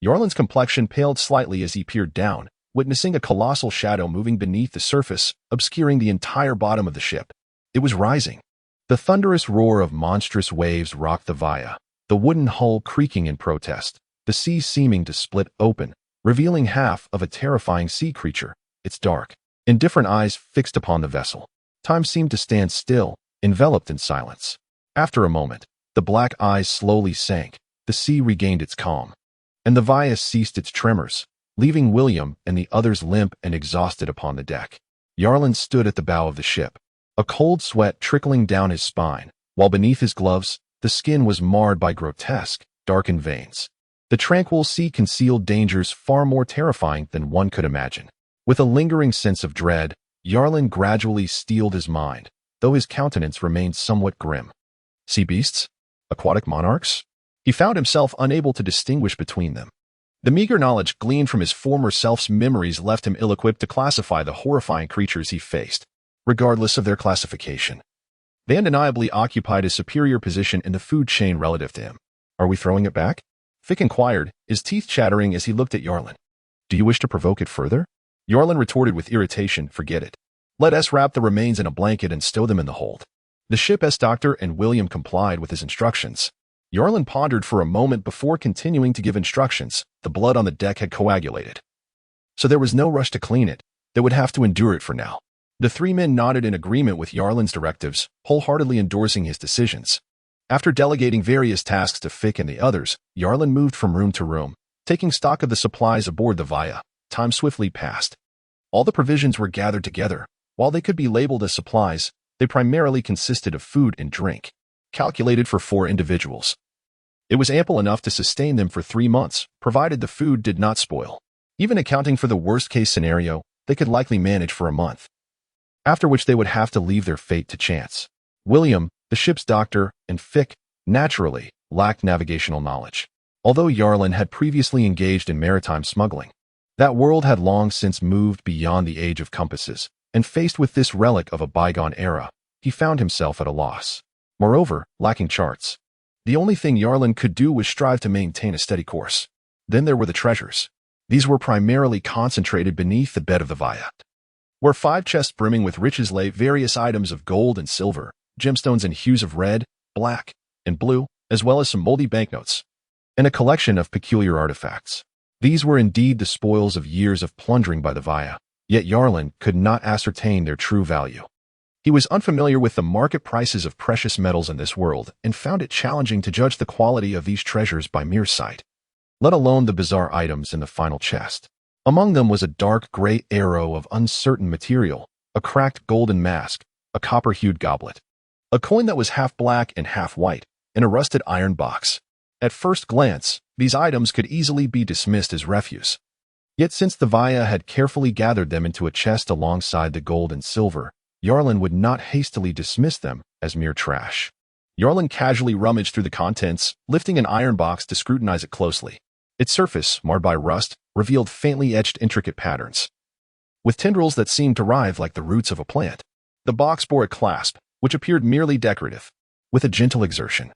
Yarlin's complexion paled slightly as he peered down, witnessing a colossal shadow moving beneath the surface, obscuring the entire bottom of the ship. It was rising. The thunderous roar of monstrous waves rocked the Vaya, the wooden hull creaking in protest, the sea seeming to split open, revealing half of a terrifying sea creature, its dark, indifferent eyes fixed upon the vessel. Time seemed to stand still, enveloped in silence. After a moment, the black eyes slowly sank. The sea regained its calm, and the Vaya ceased its tremors, leaving William and the others limp and exhausted upon the deck. Yarlin stood at the bow of the ship, a cold sweat trickling down his spine, while beneath his gloves, the skin was marred by grotesque, darkened veins. The tranquil sea concealed dangers far more terrifying than one could imagine. With a lingering sense of dread, Yarlin gradually steeled his mind, though his countenance remained somewhat grim. Sea beasts? Aquatic monarchs? He found himself unable to distinguish between them. The meager knowledge gleaned from his former self's memories left him ill-equipped to classify the horrifying creatures he faced, regardless of their classification. They undeniably occupied a superior position in the food chain relative to him. Are we throwing it back? Fick inquired, his teeth chattering as he looked at Yarlin. Do you wish to provoke it further? Yarlin retorted with irritation, forget it. Let us wrap the remains in a blanket and stow them in the hold. The ship's doctor and William complied with his instructions. Yarlin pondered for a moment before continuing to give instructions. The blood on the deck had coagulated, so there was no rush to clean it. They would have to endure it for now. The 3 men nodded in agreement with Yarlin's directives, wholeheartedly endorsing his decisions. After delegating various tasks to Fick and the others, Yarlin moved from room to room, taking stock of the supplies aboard the Vaya. Time swiftly passed. All the provisions were gathered together. While they could be labeled as supplies, They primarily consisted of food and drink, calculated for 4 individuals. It was ample enough to sustain them for 3 months, provided the food did not spoil. Even accounting for the worst-case scenario, they could likely manage for a month, after which they would have to leave their fate to chance. William, the ship's doctor, and Fick, naturally, lacked navigational knowledge. Although Yarlin had previously engaged in maritime smuggling, that world had long since moved beyond the age of compasses, and faced with this relic of a bygone era, he found himself at a loss. Moreover, lacking charts, the only thing Yarlin could do was strive to maintain a steady course. Then there were the treasures. These were primarily concentrated beneath the bed of the Viat, where 5 chests brimming with riches lay various items of gold and silver, gemstones in hues of red, black, and blue, as well as some moldy banknotes, and a collection of peculiar artifacts. These were indeed the spoils of years of plundering by the Vaya, yet Yarlin could not ascertain their true value. He was unfamiliar with the market prices of precious metals in this world and found it challenging to judge the quality of these treasures by mere sight, let alone the bizarre items in the final chest. Among them was a dark gray arrow of uncertain material, a cracked golden mask, a copper-hued goblet, a coin that was half black and half white, and a rusted iron box. At first glance, these items could easily be dismissed as refuse. Yet since the Vaya had carefully gathered them into a chest alongside the gold and silver, Yarlin would not hastily dismiss them as mere trash. Yarlin casually rummaged through the contents, lifting an iron box to scrutinize it closely. Its surface, marred by rust, revealed faintly etched intricate patterns, with tendrils that seemed to writhe like the roots of a plant. The box bore a clasp, which appeared merely decorative. With a gentle exertion,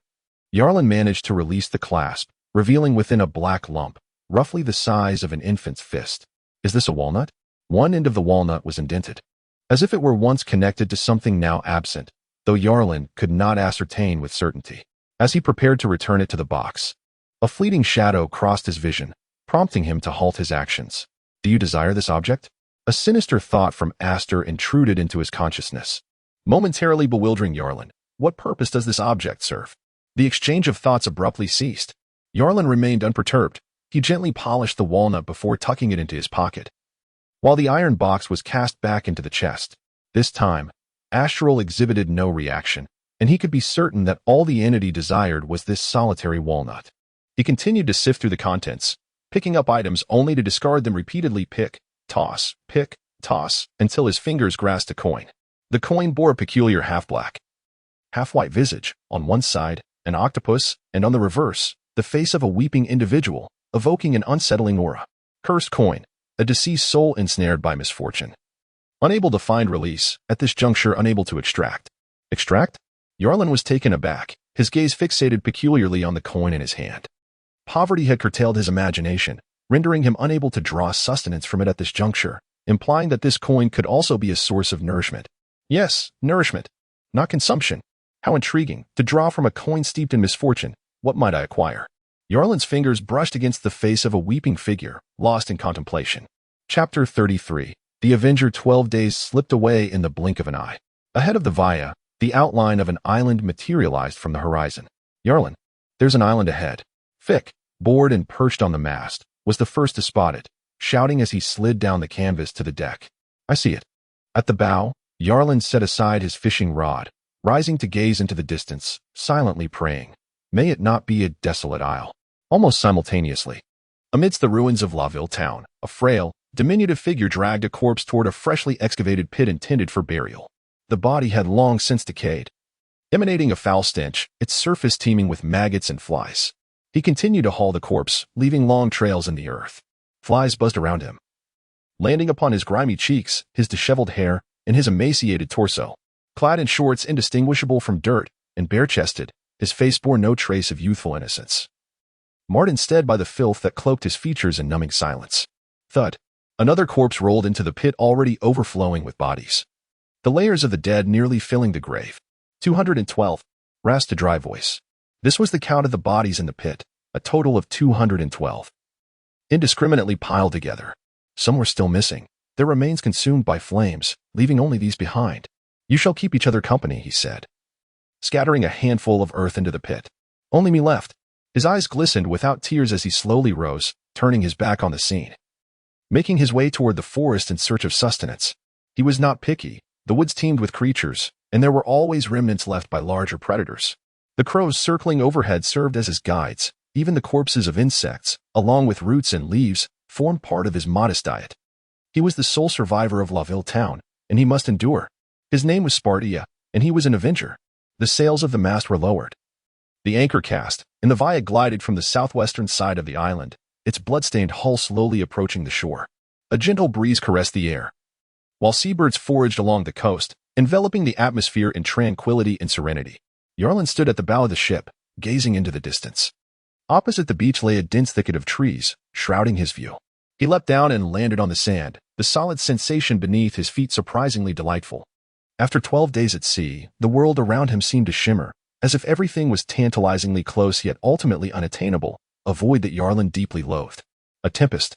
Yarlin managed to release the clasp, revealing within a black lump, roughly the size of an infant's fist. Is this a walnut? One end of the walnut was indented, as if it were once connected to something now absent, though Yarlin could not ascertain with certainty. As he prepared to return it to the box, a fleeting shadow crossed his vision, prompting him to halt his actions. Do you desire this object? A sinister thought from Astur intruded into his consciousness, momentarily bewildering Yarlin. What purpose does this object serve? The exchange of thoughts abruptly ceased. Yarlin remained unperturbed. He gently polished the walnut before tucking it into his pocket, while the iron box was cast back into the chest. This time, Astral exhibited no reaction, and he could be certain that all the entity desired was this solitary walnut. He continued to sift through the contents, picking up items only to discard them repeatedly, pick, toss, until his fingers grasped a coin. The coin bore a peculiar half-black, half-white visage, on one side, an octopus, and on the reverse, the face of a weeping individual, evoking an unsettling aura. Cursed coin, a deceased soul ensnared by misfortune. Unable to find release, at this juncture unable to extract. Extract? Yarlin was taken aback, his gaze fixated peculiarly on the coin in his hand. Poverty had curtailed his imagination, rendering him unable to draw sustenance from it at this juncture, implying that this coin could also be a source of nourishment. Yes, nourishment, not consumption. How intriguing, to draw from a coin steeped in misfortune. What might I acquire? Yarlin's fingers brushed against the face of a weeping figure, lost in contemplation. Chapter 33. The Avenger. 12 days slipped away in the blink of an eye. Ahead of the Vaya, the outline of an island materialized from the horizon. Yarlin, there's an island ahead. Fick, bored and perched on the mast, was the first to spot it, shouting as he slid down the canvas to the deck. I see it. At the bow, Yarlin set aside his fishing rod, rising to gaze into the distance, silently praying, may it not be a desolate isle. Almost simultaneously, amidst the ruins of Laville town, a frail, diminutive figure dragged a corpse toward a freshly excavated pit intended for burial. The body had long since decayed, emanating a foul stench, its surface teeming with maggots and flies. He continued to haul the corpse, leaving long trails in the earth. Flies buzzed around him, landing upon his grimy cheeks, his disheveled hair, and his emaciated torso. Clad in shorts indistinguishable from dirt, and bare-chested, his face bore no trace of youthful innocence, marred instead by the filth that cloaked his features in numbing silence. Thud. Another corpse rolled into the pit already overflowing with bodies, the layers of the dead nearly filling the grave. 212. Rasped a dry voice. This was the count of the bodies in the pit, a total of 212. Indiscriminately piled together. Some were still missing, their remains consumed by flames, leaving only these behind. You shall keep each other company, he said, scattering a handful of earth into the pit. Only me left. His eyes glistened without tears as he slowly rose, turning his back on the scene, making his way toward the forest in search of sustenance. He was not picky. The woods teemed with creatures, and there were always remnants left by larger predators. The crows circling overhead served as his guides. Even the corpses of insects, along with roots and leaves, formed part of his modest diet. He was the sole survivor of Laville town, and he must endure. His name was Spartia, and he was an avenger. The sails of the mast were lowered. The anchor cast, and the Via glided from the southwestern side of the island, its blood-stained hull slowly approaching the shore. A gentle breeze caressed the air, while seabirds foraged along the coast, enveloping the atmosphere in tranquility and serenity. Yarlin stood at the bow of the ship, gazing into the distance. Opposite the beach lay a dense thicket of trees, shrouding his view. He leapt down and landed on the sand, the solid sensation beneath his feet surprisingly delightful. After 12 days at sea, the world around him seemed to shimmer, as if everything was tantalizingly close yet ultimately unattainable, a void that Yarlin deeply loathed. A tempest,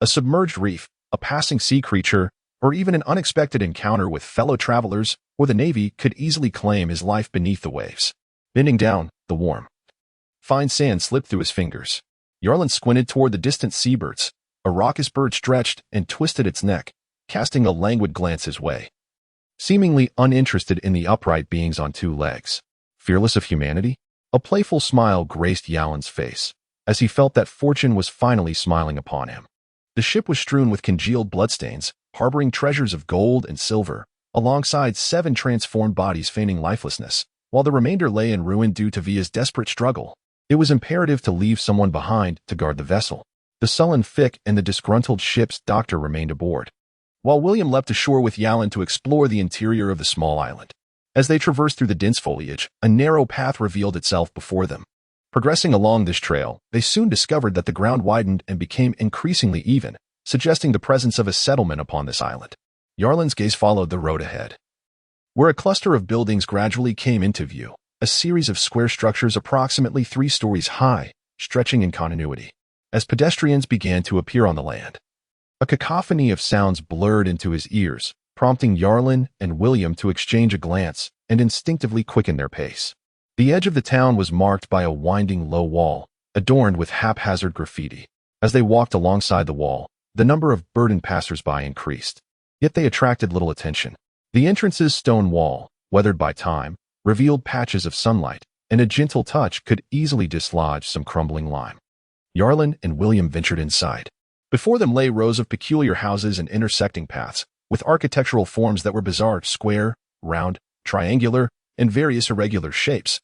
a submerged reef, a passing sea creature, or even an unexpected encounter with fellow travelers or the Navy could easily claim his life beneath the waves. Bending down, the warm, fine sand slipped through his fingers. Yarlin squinted toward the distant seabirds. A raucous bird stretched and twisted its neck, casting a languid glance his way. Seemingly uninterested in the upright beings on two legs, fearless of humanity, a playful smile graced Yalin's face, as he felt that fortune was finally smiling upon him. The ship was strewn with congealed bloodstains, harboring treasures of gold and silver, alongside 7 transformed bodies feigning lifelessness, while the remainder lay in ruin due to Via's desperate struggle. It was imperative to leave someone behind to guard the vessel. The sullen Fick and the disgruntled ship's doctor remained aboard, while William leapt ashore with Yalin to explore the interior of the small island. As they traversed through the dense foliage, a narrow path revealed itself before them. Progressing along this trail, they soon discovered that the ground widened and became increasingly even, suggesting the presence of a settlement upon this island. Yarlin's gaze followed the road ahead, where a cluster of buildings gradually came into view, a series of square structures approximately 3 stories high, stretching in continuity. As pedestrians began to appear on the land, a cacophony of sounds blurred into his ears, prompting Yarlin and William to exchange a glance and instinctively quicken their pace. The edge of the town was marked by a winding low wall, adorned with haphazard graffiti. As they walked alongside the wall, the number of burdened passers-by increased, yet they attracted little attention. The entrance's stone wall, weathered by time, revealed patches of sunlight, and a gentle touch could easily dislodge some crumbling lime. Yarlin and William ventured inside. Before them lay rows of peculiar houses and intersecting paths, with architectural forms that were bizarre, square, round, triangular, and various irregular shapes,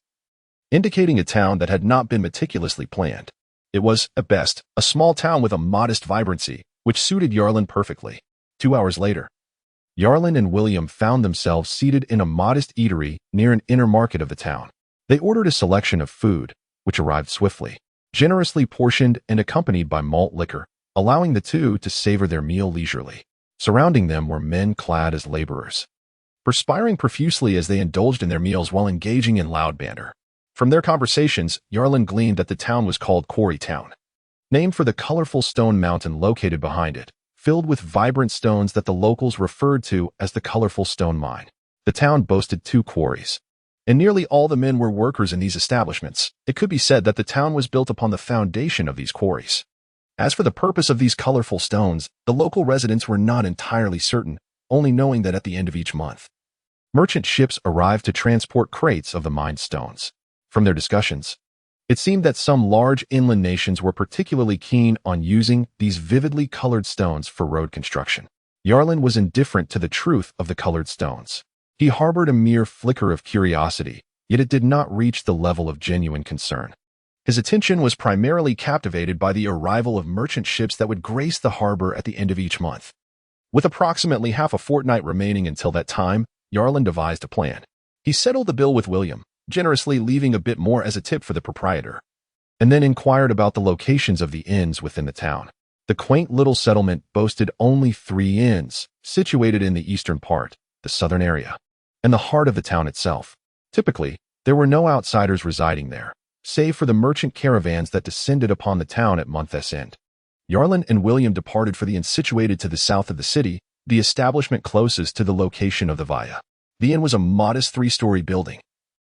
indicating a town that had not been meticulously planned. It was, at best, a small town with a modest vibrancy, which suited Yarlin perfectly. 2 hours later, Yarlin and William found themselves seated in a modest eatery near an inner market of the town. They ordered a selection of food, which arrived swiftly, generously portioned and accompanied by malt liquor, allowing the two to savor their meal leisurely. Surrounding them were men clad as laborers, perspiring profusely as they indulged in their meals while engaging in loud banter. From their conversations, Yarlin gleaned that the town was called Quarry Town, named for the colorful stone mountain located behind it, filled with vibrant stones that the locals referred to as the colorful stone mine. The town boasted 2 quarries, and nearly all the men were workers in these establishments. It could be said that the town was built upon the foundation of these quarries. As for the purpose of these colorful stones, the local residents were not entirely certain, only knowing that at the end of each month, merchant ships arrived to transport crates of the mined stones. From their discussions, it seemed that some large inland nations were particularly keen on using these vividly colored stones for road construction. Yarlin was indifferent to the truth of the colored stones. He harbored a mere flicker of curiosity, yet it did not reach the level of genuine concern. His attention was primarily captivated by the arrival of merchant ships that would grace the harbor at the end of each month. With approximately half a fortnight remaining until that time, Yarlin devised a plan. He settled the bill with William, generously leaving a bit more as a tip for the proprietor, and then inquired about the locations of the inns within the town. The quaint little settlement boasted only 3 inns, situated in the eastern part, the southern area, and the heart of the town itself. Typically, there were no outsiders residing there, save for the merchant caravans that descended upon the town at month's end. Yarlin and William departed for the inn situated to the south of the city, the establishment closest to the location of the Via. The inn was a modest 3-story building,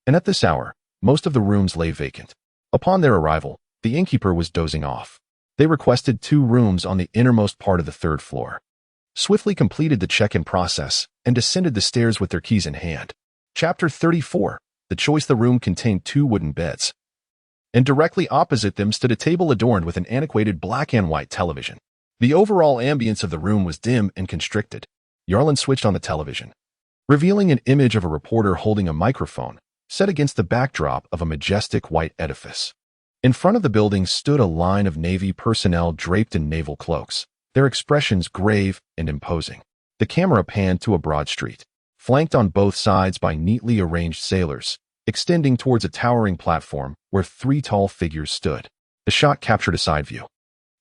and at this hour, most of the rooms lay vacant. Upon their arrival, the innkeeper was dozing off. They requested 2 rooms on the innermost part of the 3rd floor, swiftly completed the check-in process, and descended the stairs with their keys in hand. Chapter 34. The choice. The room contained two wooden beds, and directly opposite them stood a table adorned with an antiquated black and white television. The overall ambience of the room was dim and constricted. Yarlin switched on the television, revealing an image of a reporter holding a microphone, set against the backdrop of a majestic white edifice. In front of the building stood a line of Navy personnel draped in naval cloaks, their expressions grave and imposing. The camera panned to a broad street, flanked on both sides by neatly arranged sailors, extending towards a towering platform where three tall figures stood. The shot captured a side view,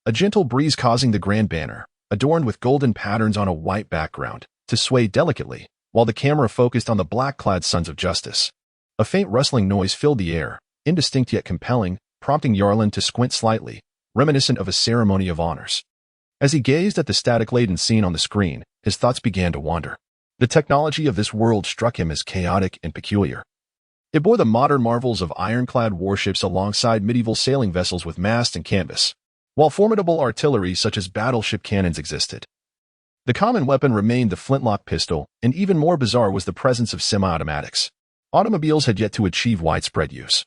a gentle breeze causing the grand banner, adorned with golden patterns on a white background, to sway delicately, while the camera focused on the black-clad Sons of Justice. A faint rustling noise filled the air, indistinct yet compelling, prompting Yarlin to squint slightly, reminiscent of a ceremony of honors. As he gazed at the static-laden scene on the screen, his thoughts began to wander. The technology of this world struck him as chaotic and peculiar. It bore the modern marvels of ironclad warships alongside medieval sailing vessels with mast and canvas, while formidable artillery such as battleship cannons existed. The common weapon remained the flintlock pistol, and even more bizarre was the presence of semi-automatics. Automobiles had yet to achieve widespread use.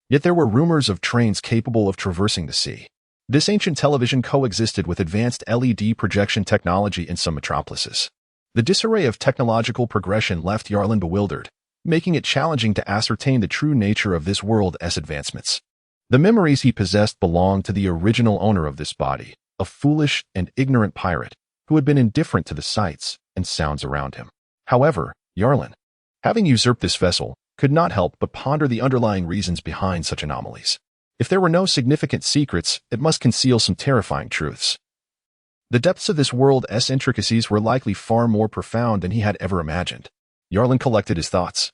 Yet there were rumors of trains capable of traversing the sea. This ancient television coexisted with advanced LED projection technology in some metropolises. The disarray of technological progression left Yarlin bewildered, making it challenging to ascertain the true nature of this world's advancements. The memories he possessed belonged to the original owner of this body, a foolish and ignorant pirate who had been indifferent to the sights and sounds around him. However, Yarlin, having usurped this vessel, could not help but ponder the underlying reasons behind such anomalies. If there were no significant secrets, it must conceal some terrifying truths. The depths of this world's intricacies were likely far more profound than he had ever imagined. Yarlin collected his thoughts.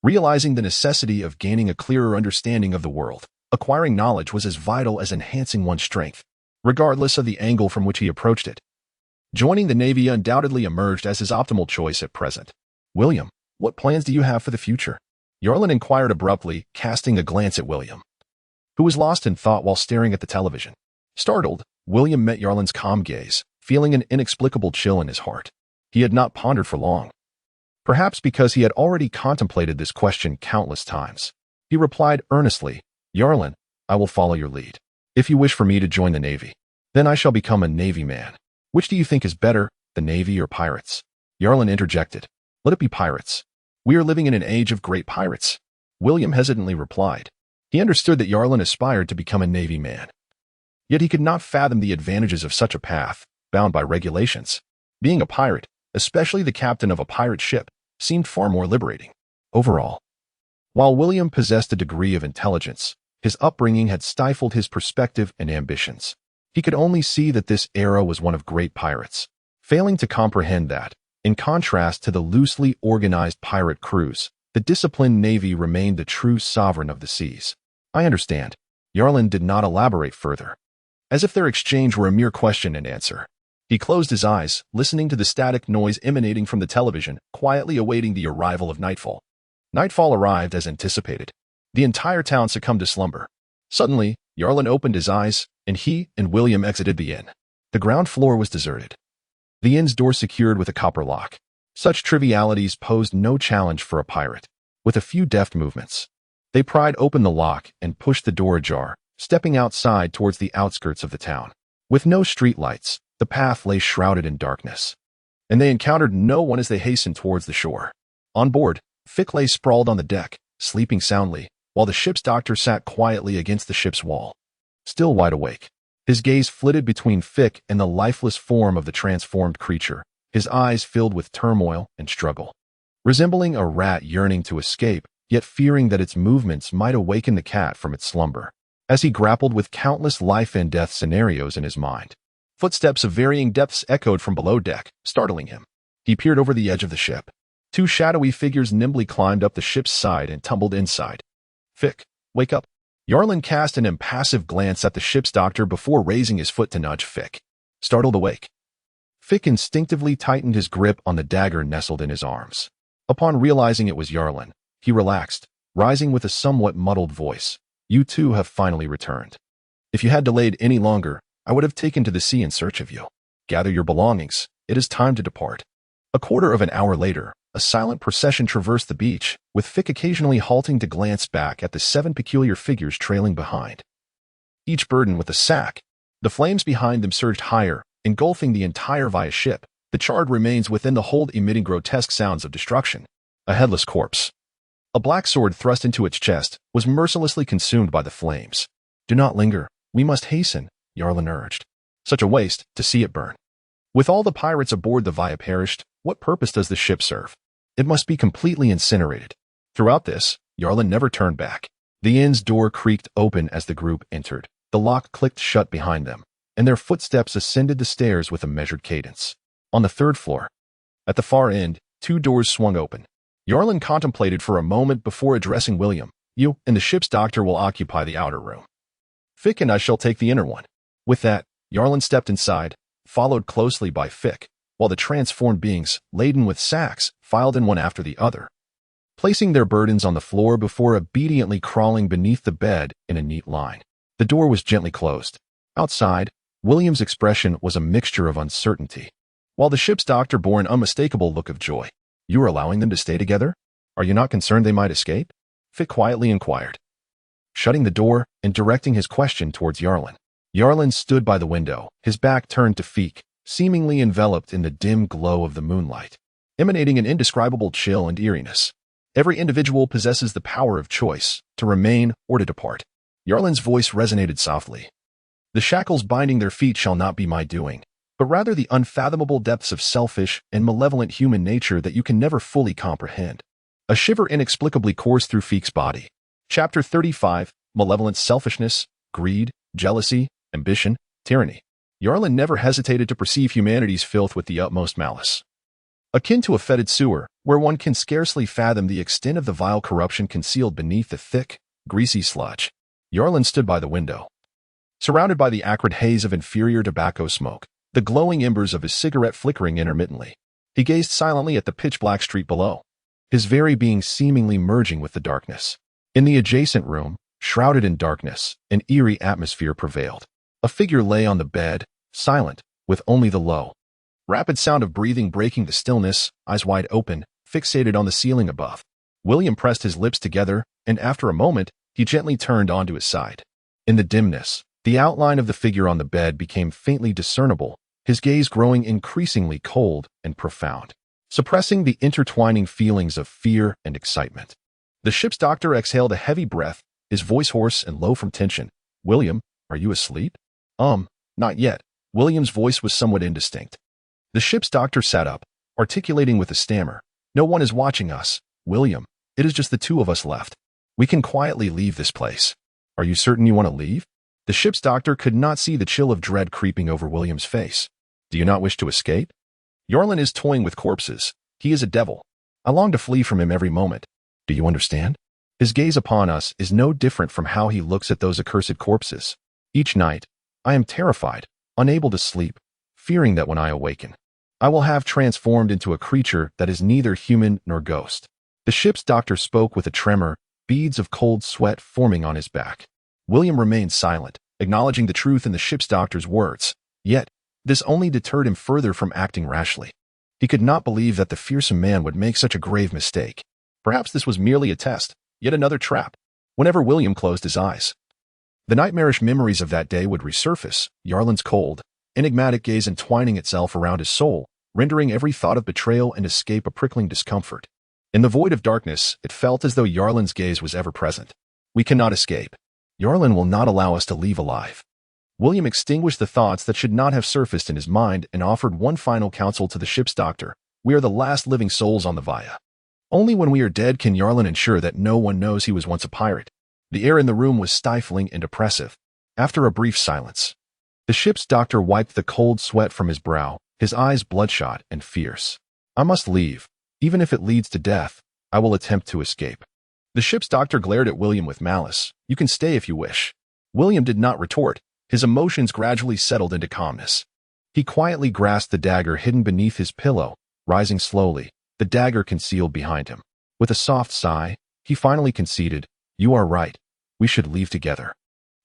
Realizing the necessity of gaining a clearer understanding of the world, acquiring knowledge was as vital as enhancing one's strength, regardless of the angle from which he approached it. Joining the Navy undoubtedly emerged as his optimal choice at present. William, what plans do you have for the future? Yarlin inquired abruptly, casting a glance at William, who was lost in thought while staring at the television. Startled, William met Yarlin's calm gaze, feeling an inexplicable chill in his heart. He had not pondered for long. Perhaps because he had already contemplated this question countless times. He replied earnestly, Yarlin, I will follow your lead. If you wish for me to join the Navy, then I shall become a Navy man. Which do you think is better, the Navy or pirates? Yarlin interjected. Let it be pirates. We are living in an age of great pirates. William hesitantly replied. He understood that Yarlin aspired to become a Navy man. Yet he could not fathom the advantages of such a path, bound by regulations. Being a pirate, especially the captain of a pirate ship, seemed far more liberating. Overall, while William possessed a degree of intelligence, his upbringing had stifled his perspective and ambitions. He could only see that this era was one of great pirates, failing to comprehend that, in contrast to the loosely organized pirate crews, the disciplined Navy remained the true sovereign of the seas. I understand. Yarlin did not elaborate further, as if their exchange were a mere question and answer. He closed his eyes, listening to the static noise emanating from the television, quietly awaiting the arrival of nightfall. Nightfall arrived as anticipated. The entire town succumbed to slumber. Suddenly, Yarlin opened his eyes, and he and William exited the inn. The ground floor was deserted, the inn's door secured with a copper lock. Such trivialities posed no challenge for a pirate. With a few deft movements, they pried open the lock and pushed the door ajar, stepping outside towards the outskirts of the town. With no streetlights, the path lay shrouded in darkness, and they encountered no one as they hastened towards the shore. On board, Fick lay sprawled on the deck, sleeping soundly, while the ship's doctor sat quietly against the ship's wall, still wide awake. His gaze flitted between Fick and the lifeless form of the transformed creature, his eyes filled with turmoil and struggle. Resembling a rat yearning to escape, yet fearing that its movements might awaken the cat from its slumber. As he grappled with countless life and death scenarios in his mind, footsteps of varying depths echoed from below deck, startling him. He peered over the edge of the ship. Two shadowy figures nimbly climbed up the ship's side and tumbled inside. Fick, wake up. Yarlin cast an impassive glance at the ship's doctor before raising his foot to nudge Fick. Startled awake, Fick instinctively tightened his grip on the dagger nestled in his arms. Upon realizing it was Yarlin, he relaxed, rising with a somewhat muddled voice. You two have finally returned. If you had delayed any longer, I would have taken to the sea in search of you. Gather your belongings. It is time to depart. A quarter of an hour later, a silent procession traversed the beach, with Fick occasionally halting to glance back at the 7 peculiar figures trailing behind. Each burdened with a sack. The flames behind them surged higher, engulfing the entire Via ship. The charred remains within the hold emitting grotesque sounds of destruction. A headless corpse, a black sword thrust into its chest, was mercilessly consumed by the flames. "Do not linger. We must hasten," Yarlin urged. "Such a waste, to see it burn. With all the pirates aboard the Via perished, what purpose does the ship serve? It must be completely incinerated." Throughout this, Yarlin never turned back. The inn's door creaked open as the group entered. The lock clicked shut behind them, and their footsteps ascended the stairs with a measured cadence. On the 3rd floor, at the far end, 2 doors swung open. Yarlin contemplated for a moment before addressing William. "You and the ship's doctor will occupy the outer room. Fick and I shall take the inner one." With that, Yarlin stepped inside, followed closely by Fick, while the transformed beings, laden with sacks, filed in one after the other, placing their burdens on the floor before obediently crawling beneath the bed in a neat line. The door was gently closed. Outside, William's expression was a mixture of uncertainty, while the ship's doctor bore an unmistakable look of joy. "You are allowing them to stay together? Are you not concerned they might escape?" Fick quietly inquired, shutting the door and directing his question towards Yarlin. Yarlin stood by the window, his back turned to Fick, seemingly enveloped in the dim glow of the moonlight, emanating an indescribable chill and eeriness. "Every individual possesses the power of choice, to remain or to depart." Yarlin's voice resonated softly. "The shackles binding their feet shall not be my doing, but rather the unfathomable depths of selfish and malevolent human nature that you can never fully comprehend." A shiver inexplicably coursed through Fick's body. Chapter 35, Malevolence, Selfishness, Greed, Jealousy, Ambition, Tyranny. Yarlin never hesitated to perceive humanity's filth with the utmost malice. Akin to a fetid sewer, where one can scarcely fathom the extent of the vile corruption concealed beneath the thick, greasy sludge, Yarlin stood by the window. Surrounded by the acrid haze of inferior tobacco smoke, the glowing embers of his cigarette flickering intermittently, he gazed silently at the pitch-black street below, his very being seemingly merging with the darkness. In the adjacent room, shrouded in darkness, an eerie atmosphere prevailed. A figure lay on the bed, silent, with only the low, rapid sound of breathing breaking the stillness, eyes wide open, fixated on the ceiling above. William pressed his lips together, and after a moment, he gently turned onto his side. In the dimness, the outline of the figure on the bed became faintly discernible, his gaze growing increasingly cold and profound, suppressing the intertwining feelings of fear and excitement. The ship's doctor exhaled a heavy breath, his voice hoarse and low from tension. "William, are you asleep?" Not yet." William's voice was somewhat indistinct. The ship's doctor sat up, articulating with a stammer. "No one is watching us, William. It is just the 2 of us left. We can quietly leave this place." "Are you certain you want to leave?" The ship's doctor could not see the chill of dread creeping over William's face. "Do you not wish to escape? Yarlin is toying with corpses. He is a devil. I long to flee from him every moment. Do you understand? His gaze upon us is no different from how he looks at those accursed corpses. Each night, I am terrified, unable to sleep, fearing that when I awaken, I will have transformed into a creature that is neither human nor ghost." The ship's doctor spoke with a tremor, beads of cold sweat forming on his back. William remained silent, acknowledging the truth in the ship's doctor's words. Yet, this only deterred him further from acting rashly. He could not believe that the fearsome man would make such a grave mistake. Perhaps this was merely a test, yet another trap. Whenever William closed his eyes, the nightmarish memories of that day would resurface, Yarlin's cold, enigmatic gaze entwining itself around his soul, rendering every thought of betrayal and escape a prickling discomfort. In the void of darkness, it felt as though Yarlin's gaze was ever present. "We cannot escape. Yarlin will not allow us to leave alive." William extinguished the thoughts that should not have surfaced in his mind and offered one final counsel to the ship's doctor. "We are the last living souls on the Via. Only when we are dead can Yarlin ensure that no one knows he was once a pirate." The air in the room was stifling and oppressive. After a brief silence, the ship's doctor wiped the cold sweat from his brow, his eyes bloodshot and fierce. "I must leave. Even if it leads to death, I will attempt to escape." The ship's doctor glared at William with malice. "You can stay if you wish." William did not retort. His emotions gradually settled into calmness. He quietly grasped the dagger hidden beneath his pillow, rising slowly, the dagger concealed behind him. With a soft sigh, he finally conceded, "You are right. We should leave together."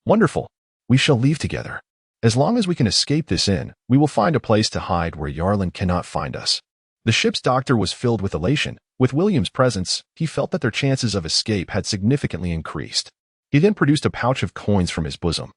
"Wonderful. We shall leave together. As long as we can escape this inn, we will find a place to hide where Yarlin cannot find us." The ship's doctor was filled with elation. With William's presence, he felt that their chances of escape had significantly increased. He then produced a pouch of coins from his bosom.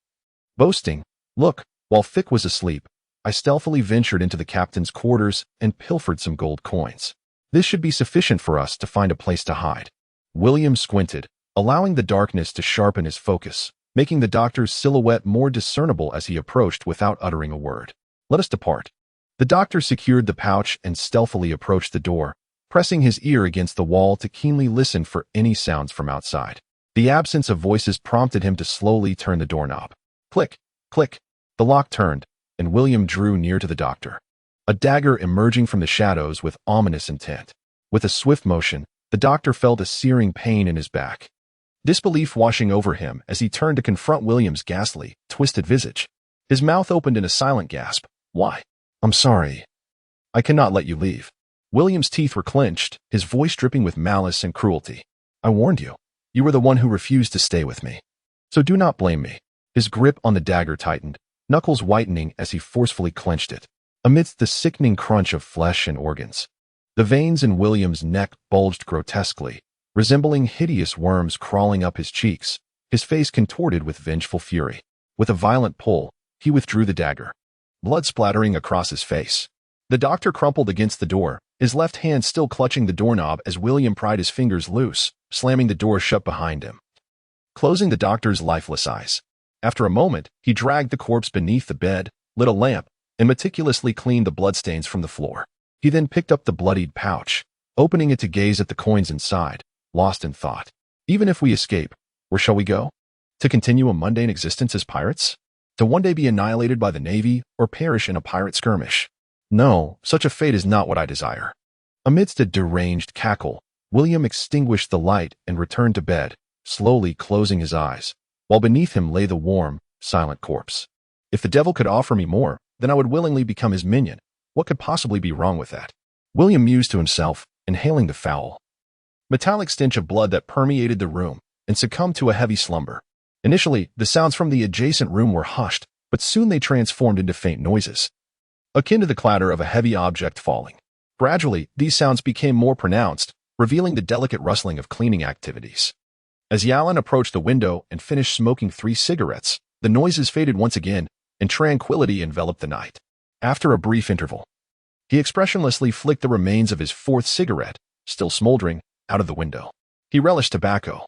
Boasting, "Look, while Fick was asleep, I stealthily ventured into the captain's quarters and pilfered some gold coins. This should be sufficient for us to find a place to hide." William squinted, allowing the darkness to sharpen his focus, making the doctor's silhouette more discernible as he approached without uttering a word. "Let us depart." The doctor secured the pouch and stealthily approached the door, pressing his ear against the wall to keenly listen for any sounds from outside. The absence of voices prompted him to slowly turn the doorknob. Click, click. The lock turned, and William drew near to the doctor, a dagger emerging from the shadows with ominous intent. With a swift motion, the doctor felt a searing pain in his back, disbelief washing over him as he turned to confront William's ghastly, twisted visage. His mouth opened in a silent gasp. "Why?" "I'm sorry. I cannot let you leave." William's teeth were clenched, his voice dripping with malice and cruelty. "I warned you. You were the one who refused to stay with me. So do not blame me." His grip on the dagger tightened, knuckles whitening as he forcefully clenched it. Amidst the sickening crunch of flesh and organs, the veins in William's neck bulged grotesquely, resembling hideous worms crawling up his cheeks, his face contorted with vengeful fury. With a violent pull, he withdrew the dagger, blood splattering across his face. The doctor crumpled against the door, his left hand still clutching the doorknob as William pried his fingers loose, slamming the door shut behind him, closing the doctor's lifeless eyes. After a moment, he dragged the corpse beneath the bed, lit a lamp, and meticulously cleaned the bloodstains from the floor. He then picked up the bloodied pouch, opening it to gaze at the coins inside, lost in thought. Even if we escape, where shall we go? To continue a mundane existence as pirates? To one day be annihilated by the Navy or perish in a pirate skirmish? No, such a fate is not what I desire. Amidst a deranged cackle, William extinguished the light and returned to bed, slowly closing his eyes, while beneath him lay the warm, silent corpse. If the devil could offer me more, then I would willingly become his minion. What could possibly be wrong with that? William mused to himself, inhaling the foul, metallic stench of blood that permeated the room, and succumbed to a heavy slumber. Initially, the sounds from the adjacent room were hushed, but soon they transformed into faint noises, akin to the clatter of a heavy object falling. Gradually, these sounds became more pronounced, revealing the delicate rustling of cleaning activities. As Yalin approached the window and finished smoking 3 cigarettes, the noises faded once again, and tranquility enveloped the night. After a brief interval, he expressionlessly flicked the remains of his 4th cigarette, still smoldering, out of the window. He relished tobacco.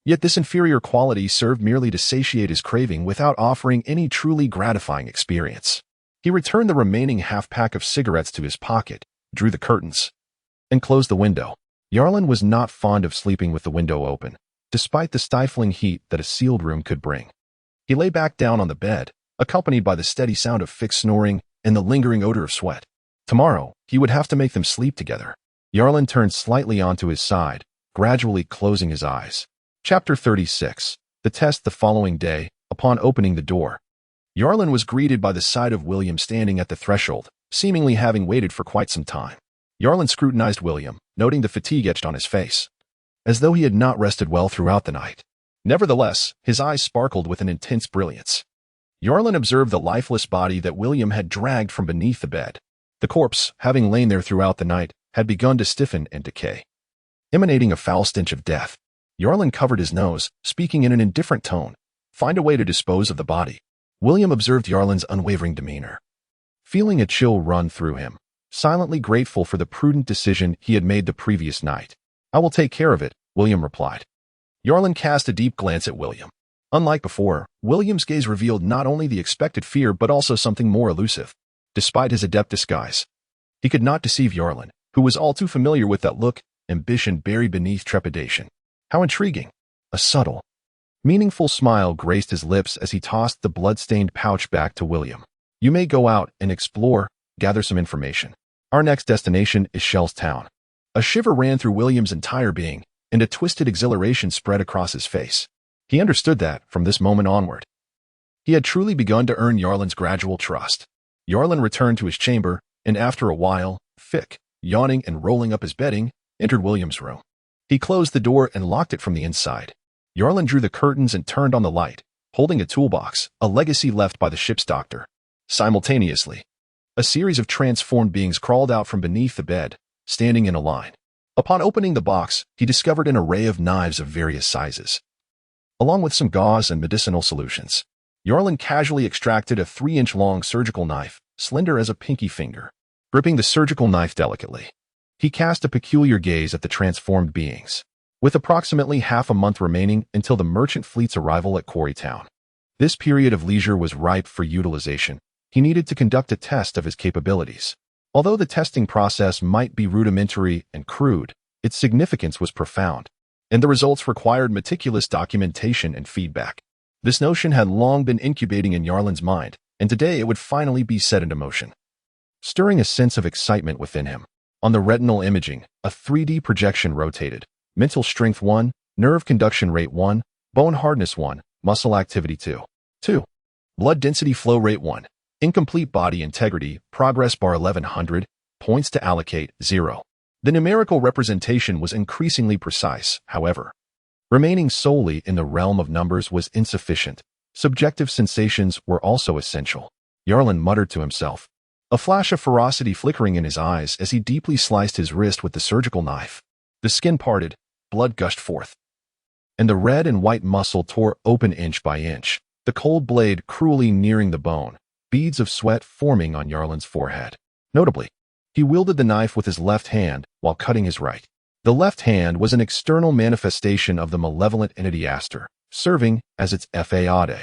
Yet this inferior quality served merely to satiate his craving without offering any truly gratifying experience. He returned the remaining half-pack of cigarettes to his pocket, drew the curtains, and closed the window. Yarlin was not fond of sleeping with the window open, despite the stifling heat that a sealed room could bring. He lay back down on the bed, accompanied by the steady sound of Fick's snoring and the lingering odor of sweat. Tomorrow, he would have to make them sleep together. Yarlin turned slightly onto his side, gradually closing his eyes. Chapter 36. The test the following day, upon opening the door, Yarlin was greeted by the sight of William standing at the threshold, seemingly having waited for quite some time. Yarlin scrutinized William, noting the fatigue etched on his face, as though he had not rested well throughout the night. Nevertheless, his eyes sparkled with an intense brilliance. Yarlin observed the lifeless body that William had dragged from beneath the bed. The corpse, having lain there throughout the night, had begun to stiffen and decay, emanating a foul stench of death. Yarlin covered his nose, speaking in an indifferent tone. "Find a way to dispose of the body." William observed Yarlin's unwavering demeanor, feeling a chill run through him, silently grateful for the prudent decision he had made the previous night. "I will take care of it," William replied. Yarlin cast a deep glance at William. Unlike before, William's gaze revealed not only the expected fear but also something more elusive. Despite his adept disguise, he could not deceive Yarlin, who was all too familiar with that look, ambition buried beneath trepidation. How intriguing! A subtle, meaningful smile graced his lips as he tossed the blood-stained pouch back to William. "You may go out and explore, gather some information. Our next destination is Shell's Town." A shiver ran through William's entire being, and a twisted exhilaration spread across his face. He understood that, from this moment onward, he had truly begun to earn Yarlin's gradual trust. Yarlin returned to his chamber, and after a while, Fick, yawning and rolling up his bedding, entered William's room. He closed the door and locked it from the inside. Yarlin drew the curtains and turned on the light, holding a toolbox, a legacy left by the ship's doctor. Simultaneously, A series of transformed beings crawled out from beneath the bed, standing in a line. Upon opening the box, he discovered an array of knives of various sizes, along with some gauze and medicinal solutions. Yarlin casually extracted a 3-inch-long surgical knife, slender as a pinky finger. Gripping the surgical knife delicately, he cast a peculiar gaze at the transformed beings. With approximately half a month remaining until the merchant fleet's arrival at Quarry Town, this period of leisure was ripe for utilization. He needed to conduct a test of his capabilities. Although the testing process might be rudimentary and crude, its significance was profound, and the results required meticulous documentation and feedback. This notion had long been incubating in Yarlin's mind, and today it would finally be set into motion. Stirring a sense of excitement within him, on the retinal imaging, a 3D projection rotated. Mental strength 1, nerve conduction rate 1, bone hardness 1, muscle activity 2. Blood density flow rate 1. Incomplete body integrity, progress bar 1100, points to allocate 0. The numerical representation was increasingly precise, however. Remaining solely in the realm of numbers was insufficient. Subjective sensations were also essential. Yarlin muttered to himself, a flash of ferocity flickering in his eyes as he deeply sliced his wrist with the surgical knife. The skin parted, blood gushed forth, and the red and white muscle tore open inch by inch, the cold blade cruelly nearing the bone, beads of sweat forming on Yarlin's forehead. Notably, he wielded the knife with his left hand while cutting his right. The left hand was an external manifestation of the malevolent entity Astur, serving as its figure.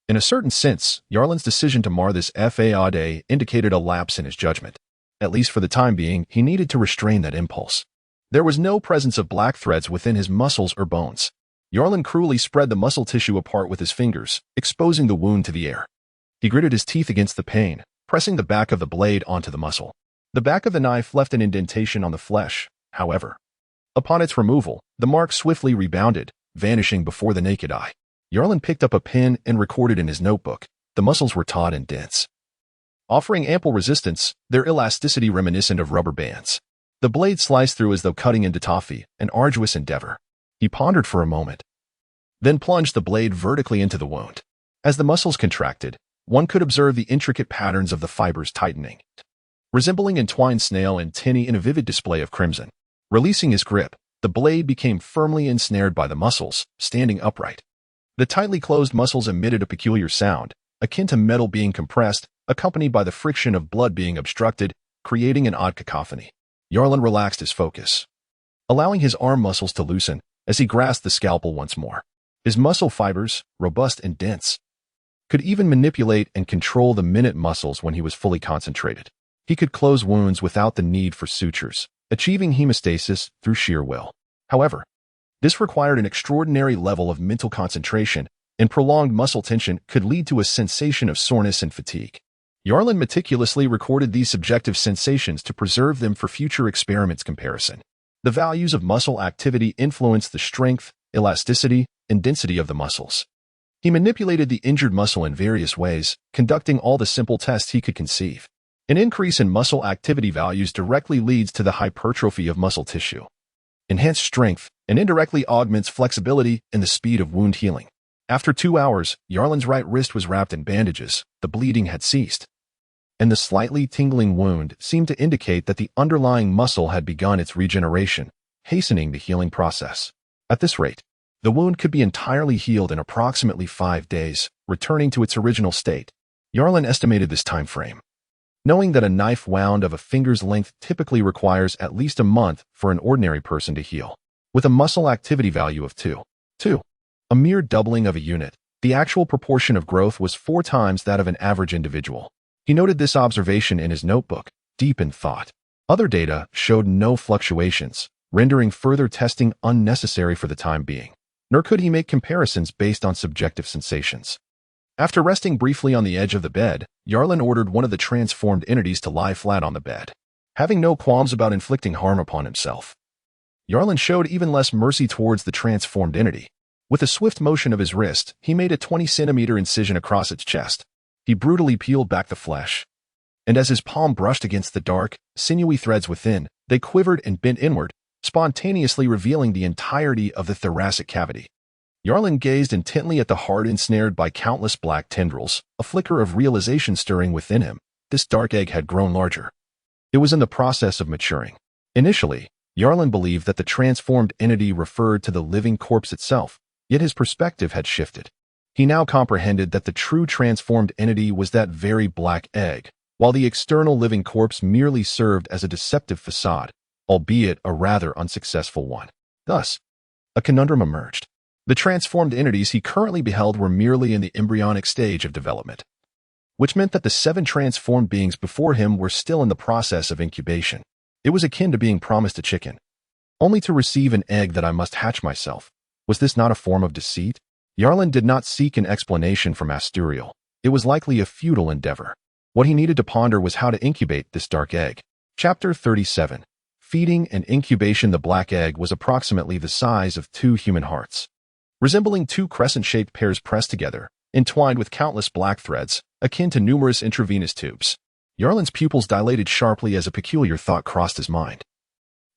In a certain sense, Yarlin's decision to mar this figure indicated a lapse in his judgment. At least for the time being, he needed to restrain that impulse. There was no presence of black threads within his muscles or bones. Yarlin cruelly spread the muscle tissue apart with his fingers, exposing the wound to the air. He gritted his teeth against the pain, pressing the back of the blade onto the muscle. The back of the knife left an indentation on the flesh, however. Upon its removal, the mark swiftly rebounded, vanishing before the naked eye. Yarlin picked up a pen and recorded in his notebook. The muscles were taut and dense, offering ample resistance, their elasticity reminiscent of rubber bands. The blade sliced through as though cutting into toffee, an arduous endeavor. He pondered for a moment, then plunged the blade vertically into the wound. As the muscles contracted, one could observe the intricate patterns of the fibers tightening, resembling entwined snail antennae in a vivid display of crimson. Releasing his grip, the blade became firmly ensnared by the muscles, standing upright. The tightly closed muscles emitted a peculiar sound, akin to metal being compressed, accompanied by the friction of blood being obstructed, creating an odd cacophony. Yarlin relaxed his focus, allowing his arm muscles to loosen as he grasped the scalpel once more. His muscle fibers, robust and dense, could even manipulate and control the minute muscles when he was fully concentrated. He could close wounds without the need for sutures, achieving hemostasis through sheer will. However, this required an extraordinary level of mental concentration, and prolonged muscle tension could lead to a sensation of soreness and fatigue. Yarlin meticulously recorded these subjective sensations to preserve them for future experiments comparison. The values of muscle activity influenced the strength, elasticity, and density of the muscles. He manipulated the injured muscle in various ways, conducting all the simple tests he could conceive. An increase in muscle activity values directly leads to the hypertrophy of muscle tissue. Enhanced strength and indirectly augments flexibility and the speed of wound healing. After 2 hours, Yarlin's right wrist was wrapped in bandages, the bleeding had ceased, and the slightly tingling wound seemed to indicate that the underlying muscle had begun its regeneration, hastening the healing process. At this rate, the wound could be entirely healed in approximately 5 days, returning to its original state. Yarlin estimated this time frame, knowing that a knife wound of a finger's length typically requires at least a month for an ordinary person to heal. With a muscle activity value of 2, a mere doubling of a unit, the actual proportion of growth was 4 times that of an average individual. He noted this observation in his notebook, deep in thought. Other data showed no fluctuations, rendering further testing unnecessary for the time being. Nor could he make comparisons based on subjective sensations. After resting briefly on the edge of the bed, Yarlin ordered one of the transformed entities to lie flat on the bed. Having no qualms about inflicting harm upon himself, Yarlin showed even less mercy towards the transformed entity. With a swift motion of his wrist, he made a 20-centimeter incision across its chest. He brutally peeled back the flesh, and as his palm brushed against the dark, sinewy threads within, they quivered and bent inward, spontaneously revealing the entirety of the thoracic cavity. Yarlin gazed intently at the heart ensnared by countless black tendrils, a flicker of realization stirring within him. this dark egg had grown larger. It was in the process of maturing. Initially, Yarlin believed that the transformed entity referred to the living corpse itself, yet his perspective had shifted. He now comprehended that the true transformed entity was that very black egg, while the external living corpse merely served as a deceptive facade, albeit a rather unsuccessful one. Thus, a conundrum emerged. The transformed entities he currently beheld were merely in the embryonic stage of development, which meant that the 7 transformed beings before him were still in the process of incubation. It was akin to being promised a chicken, only to receive an egg that I must hatch myself. Was this not a form of deceit? Yarlin did not seek an explanation from Asturiel. It was likely a futile endeavor. What he needed to ponder was how to incubate this dark egg. Chapter 37. Feeding and incubation. The black egg was approximately the size of 2 human hearts, resembling 2 crescent-shaped pairs pressed together, entwined with countless black threads, akin to numerous intravenous tubes. Yarlin's pupils dilated sharply as a peculiar thought crossed his mind.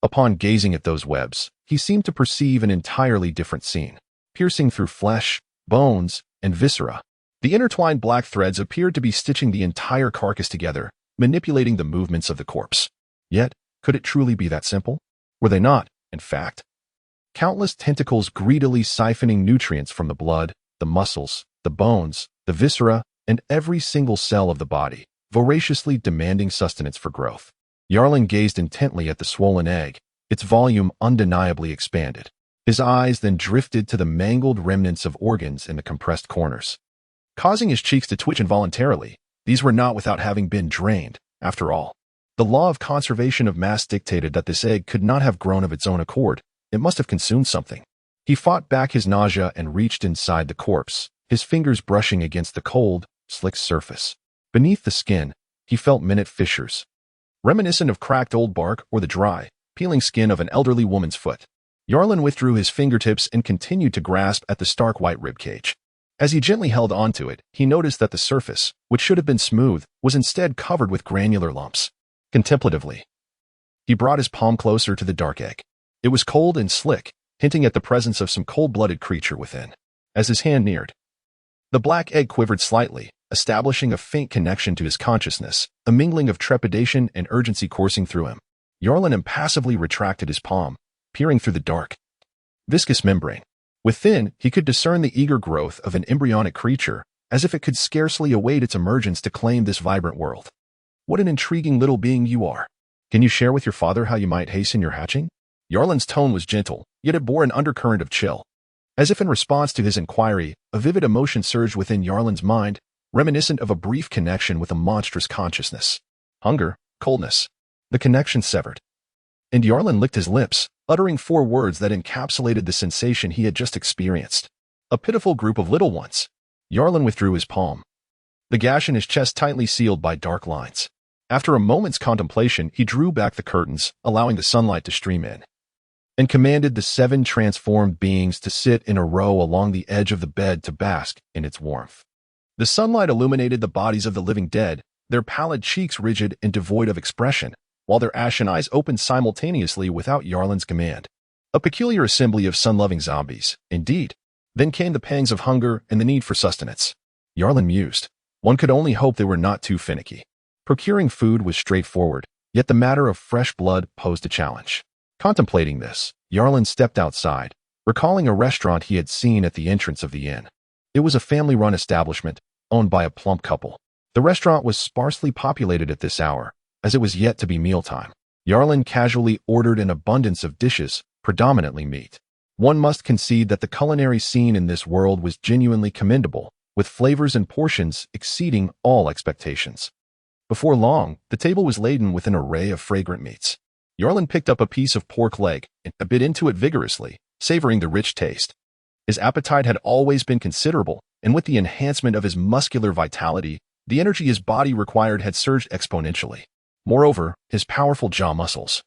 Upon gazing at those webs, he seemed to perceive an entirely different scene. Piercing through flesh, bones, and viscera, the intertwined black threads appeared to be stitching the entire carcass together, manipulating the movements of the corpse. Yet, could it truly be that simple? Were they not, in fact, countless tentacles greedily siphoning nutrients from the blood, the muscles, the bones, the viscera, and every single cell of the body, voraciously demanding sustenance for growth? Yarlin gazed intently at the swollen egg, its volume undeniably expanded. His eyes then drifted to the mangled remnants of organs in the compressed corners, causing his cheeks to twitch involuntarily. These were not without having been drained, after all. The law of conservation of mass dictated that this egg could not have grown of its own accord. It must have consumed something. He fought back his nausea and reached inside the corpse, his fingers brushing against the cold, slick surface. Beneath the skin, he felt minute fissures, reminiscent of cracked old bark or the dry, peeling skin of an elderly woman's foot. Yarlin withdrew his fingertips and continued to grasp at the stark white ribcage. As he gently held onto it, he noticed that the surface, which should have been smooth, was instead covered with granular lumps. Contemplatively, he brought his palm closer to the dark egg. It was cold and slick, hinting at the presence of some cold-blooded creature within. As his hand neared, the black egg quivered slightly, establishing a faint connection to his consciousness, a mingling of trepidation and urgency coursing through him. Yarlin impassively retracted his palm, peering through the dark, viscous membrane. Within, he could discern the eager growth of an embryonic creature, as if it could scarcely await its emergence to claim this vibrant world. What an intriguing little being you are. Can you share with your father how you might hasten your hatching? Yarlin's tone was gentle, yet it bore an undercurrent of chill. As if in response to his inquiry, a vivid emotion surged within Yarlin's mind, reminiscent of a brief connection with a monstrous consciousness. Hunger, coldness. The connection severed. And Yarlin licked his lips, uttering 4 words that encapsulated the sensation he had just experienced. A pitiful group of little ones. Yarlin withdrew his palm, the gash in his chest tightly sealed by dark lines. After a moment's contemplation, he drew back the curtains, allowing the sunlight to stream in, and commanded the 7 transformed beings to sit in a row along the edge of the bed to bask in its warmth. The sunlight illuminated the bodies of the living dead, their pallid cheeks rigid and devoid of expression, while their ashen eyes opened simultaneously without Yarlin's command. A peculiar assembly of sun-loving zombies, indeed. Then came the pangs of hunger and the need for sustenance. Yarlin mused. One could only hope they were not too finicky. Procuring food was straightforward, yet the matter of fresh blood posed a challenge. Contemplating this, Yarlin stepped outside, recalling a restaurant he had seen at the entrance of the inn. It was a family-run establishment, owned by a plump couple. The restaurant was sparsely populated at this hour, as it was yet to be mealtime. Yarlin casually ordered an abundance of dishes, predominantly meat. One must concede that the culinary scene in this world was genuinely commendable, with flavors and portions exceeding all expectations. Before long, the table was laden with an array of fragrant meats. Yarlin picked up a piece of pork leg and bit into it vigorously, savoring the rich taste. His appetite had always been considerable, and with the enhancement of his muscular vitality, the energy his body required had surged exponentially. Moreover, his powerful jaw muscles,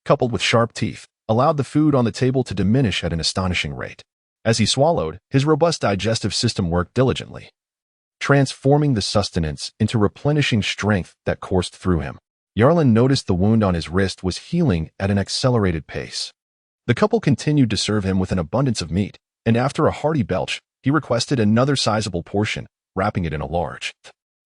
coupled with sharp teeth, allowed the food on the table to diminish at an astonishing rate. As he swallowed, his robust digestive system worked diligently, transforming the sustenance into replenishing strength that coursed through him. Yarlin noticed the wound on his wrist was healing at an accelerated pace. The couple continued to serve him with an abundance of meat, and after a hearty belch, he requested another sizable portion, wrapping it in a large,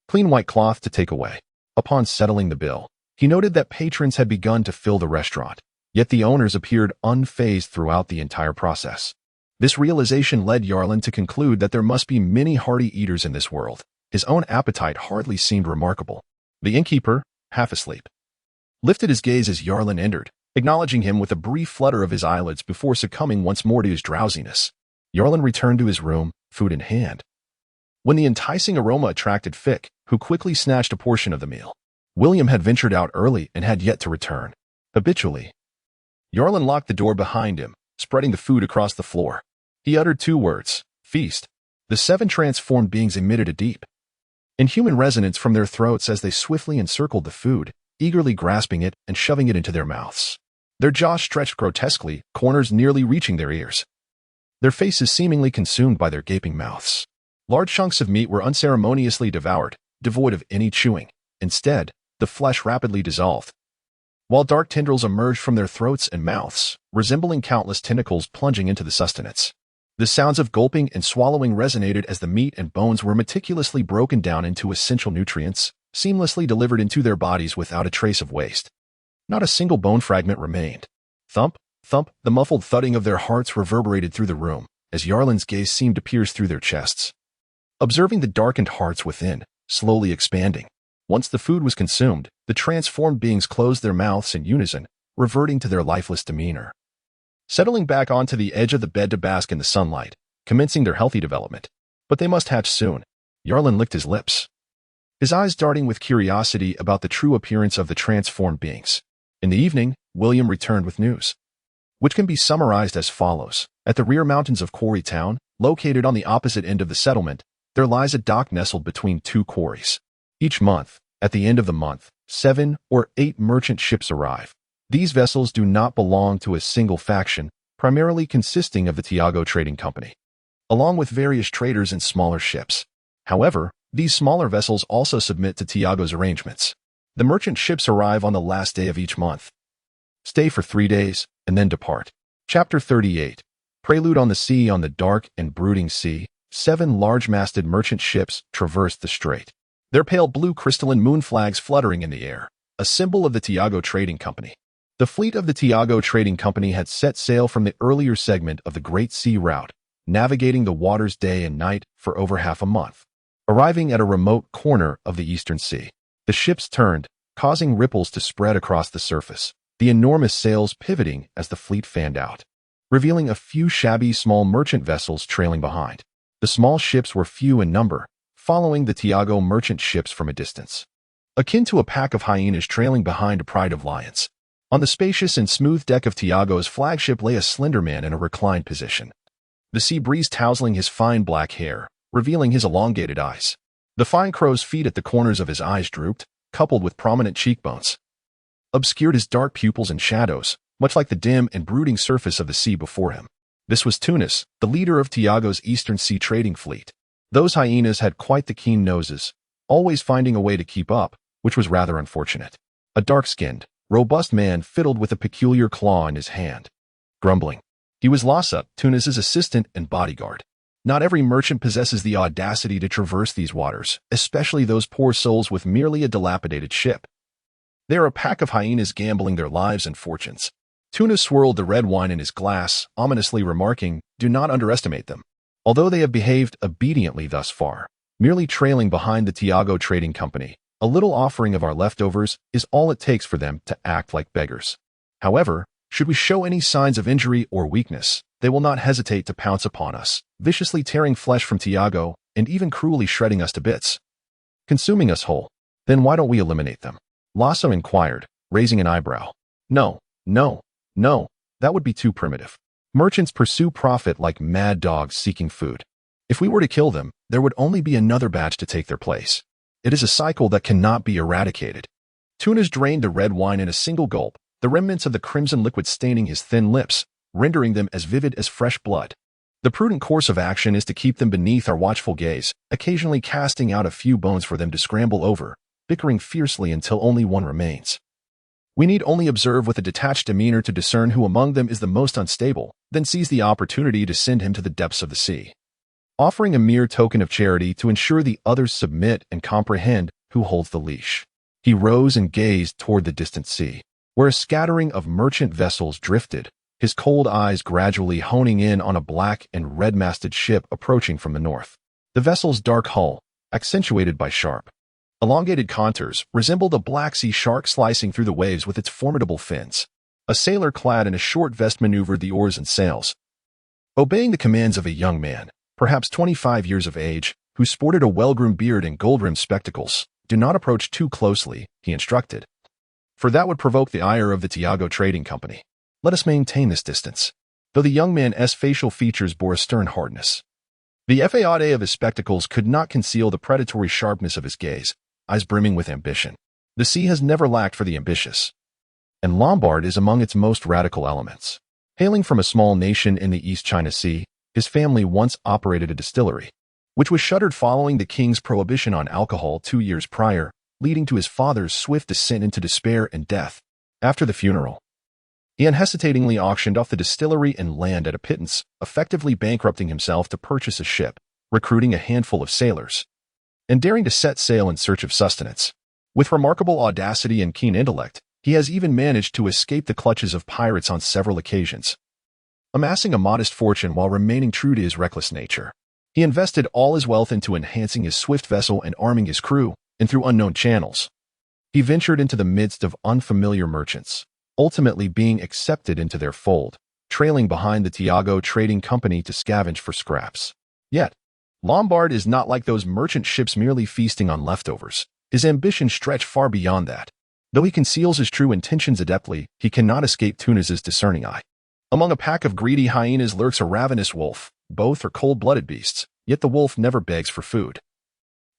clean white cloth to take away. Upon settling the bill, he noted that patrons had begun to fill the restaurant, yet the owners appeared unfazed throughout the entire process. This realization led Yarlin to conclude that there must be many hearty eaters in this world. His own appetite hardly seemed remarkable. The innkeeper, half asleep, lifted his gaze as Yarlin entered, acknowledging him with a brief flutter of his eyelids before succumbing once more to his drowsiness. Yarlin returned to his room, food in hand. When the enticing aroma attracted Fick, who quickly snatched a portion of the meal, William had ventured out early and had yet to return. Habitually, Yarlin locked the door behind him, spreading the food across the floor. He uttered 2 words, feast. The 7 transformed beings emitted a deep, inhuman resonance from their throats as they swiftly encircled the food, eagerly grasping it and shoving it into their mouths. Their jaws stretched grotesquely, corners nearly reaching their ears, their faces seemingly consumed by their gaping mouths. Large chunks of meat were unceremoniously devoured, devoid of any chewing. Instead, the flesh rapidly dissolved, while dark tendrils emerged from their throats and mouths, resembling countless tentacles plunging into the sustenance. The sounds of gulping and swallowing resonated as the meat and bones were meticulously broken down into essential nutrients, seamlessly delivered into their bodies without a trace of waste. Not a single bone fragment remained. Thump, thump, the muffled thudding of their hearts reverberated through the room, as Yarlin's gaze seemed to pierce through their chests, observing the darkened hearts within, slowly expanding. Once the food was consumed, the transformed beings closed their mouths in unison, reverting to their lifeless demeanor, settling back onto the edge of the bed to bask in the sunlight, commencing their healthy development. But they must hatch soon. Yarlin licked his lips, his eyes darting with curiosity about the true appearance of the transformed beings. In the evening, William returned with news, which can be summarized as follows. At the rear mountains of Quarry Town, located on the opposite end of the settlement, there lies a dock nestled between 2 quarries. Each month, at the end of the month, 7 or 8 merchant ships arrive. These vessels do not belong to a single faction, primarily consisting of the Tiago Trading Company, along with various traders and smaller ships. However, these smaller vessels also submit to Tiago's arrangements. The merchant ships arrive on the last day of each month, stay for 3 days, and then depart. Chapter 38. Prelude on the Sea. On the dark and brooding sea, 7 large-masted merchant ships traversed the strait, their pale blue crystalline moon flags fluttering in the air, a symbol of the Tiago Trading Company. The fleet of the Tiago Trading Company had set sail from the earlier segment of the Great Sea Route, navigating the waters day and night for over half a month. Arriving at a remote corner of the Eastern Sea, the ships turned, causing ripples to spread across the surface, the enormous sails pivoting as the fleet fanned out, revealing a few shabby small merchant vessels trailing behind. The small ships were few in number, following the Tiago merchant ships from a distance, akin to a pack of hyenas trailing behind a pride of lions. On the spacious and smooth deck of Tiago's flagship lay a slender man in a reclined position, the sea breeze tousling his fine black hair, revealing his elongated eyes. The fine crow's feet at the corners of his eyes drooped, coupled with prominent cheekbones, obscured his dark pupils and shadows, much like the dim and brooding surface of the sea before him. This was Tunis, the leader of Tiago's Eastern Sea trading fleet. Those hyenas had quite the keen noses, always finding a way to keep up, which was rather unfortunate. A dark-skinned, robust man fiddled with a peculiar claw in his hand, grumbling. He was Lhasa, Tunis's assistant and bodyguard. Not every merchant possesses the audacity to traverse these waters, especially those poor souls with merely a dilapidated ship. They are a pack of hyenas gambling their lives and fortunes. Tunis swirled the red wine in his glass, ominously remarking, "Do not underestimate them. Although they have behaved obediently thus far, merely trailing behind the Tiago Trading Company, a little offering of our leftovers is all it takes for them to act like beggars. However, should we show any signs of injury or weakness, they will not hesitate to pounce upon us, viciously tearing flesh from Tiago and even cruelly shredding us to bits, consuming us whole. Then why don't we eliminate them?" Lasso inquired, raising an eyebrow. No, that would be too primitive. Merchants pursue profit like mad dogs seeking food. If we were to kill them, there would only be another batch to take their place. It is a cycle that cannot be eradicated. Tunis drained the red wine in a single gulp, the remnants of the crimson liquid staining his thin lips, rendering them as vivid as fresh blood. The prudent course of action is to keep them beneath our watchful gaze, occasionally casting out a few bones for them to scramble over, bickering fiercely until only one remains. We need only observe with a detached demeanor to discern who among them is the most unstable, then seize the opportunity to send him to the depths of the sea, offering a mere token of charity to ensure the others submit and comprehend who holds the leash. He rose and gazed toward the distant sea, where a scattering of merchant vessels drifted, his cold eyes gradually honing in on a black and red-masted ship approaching from the north. The vessel's dark hull, accentuated by sharp, elongated contours, resembled a black sea shark slicing through the waves with its formidable fins. A sailor clad in a short vest maneuvered the oars and sails, obeying the commands of a young man, perhaps 25 years of age, who sported a well-groomed beard and gold-rimmed spectacles. "Do not approach too closely," he instructed, "for that would provoke the ire of the Tiago Trading Company. Let us maintain this distance," though the young man's facial features bore a stern hardness. The effete of his spectacles could not conceal the predatory sharpness of his gaze, eyes brimming with ambition. The sea has never lacked for the ambitious, and Lombard is among its most radical elements. Hailing from a small nation in the East China Sea, his family once operated a distillery, which was shuttered following the king's prohibition on alcohol 2 years prior, leading to his father's swift descent into despair and death. After the funeral, he unhesitatingly auctioned off the distillery and land at a pittance, effectively bankrupting himself to purchase a ship, recruiting a handful of sailors, and daring to set sail in search of sustenance. With remarkable audacity and keen intellect, he has even managed to escape the clutches of pirates on several occasions, amassing a modest fortune while remaining true to his reckless nature. He invested all his wealth into enhancing his swift vessel and arming his crew, and through unknown channels, he ventured into the midst of unfamiliar merchants, ultimately being accepted into their fold, trailing behind the Tiago Trading Company to scavenge for scraps. Yet, Lombard is not like those merchant ships merely feasting on leftovers. His ambition stretched far beyond that. Though he conceals his true intentions adeptly, he cannot escape Tunis's discerning eye. Among a pack of greedy hyenas lurks a ravenous wolf. Both are cold-blooded beasts, yet the wolf never begs for food.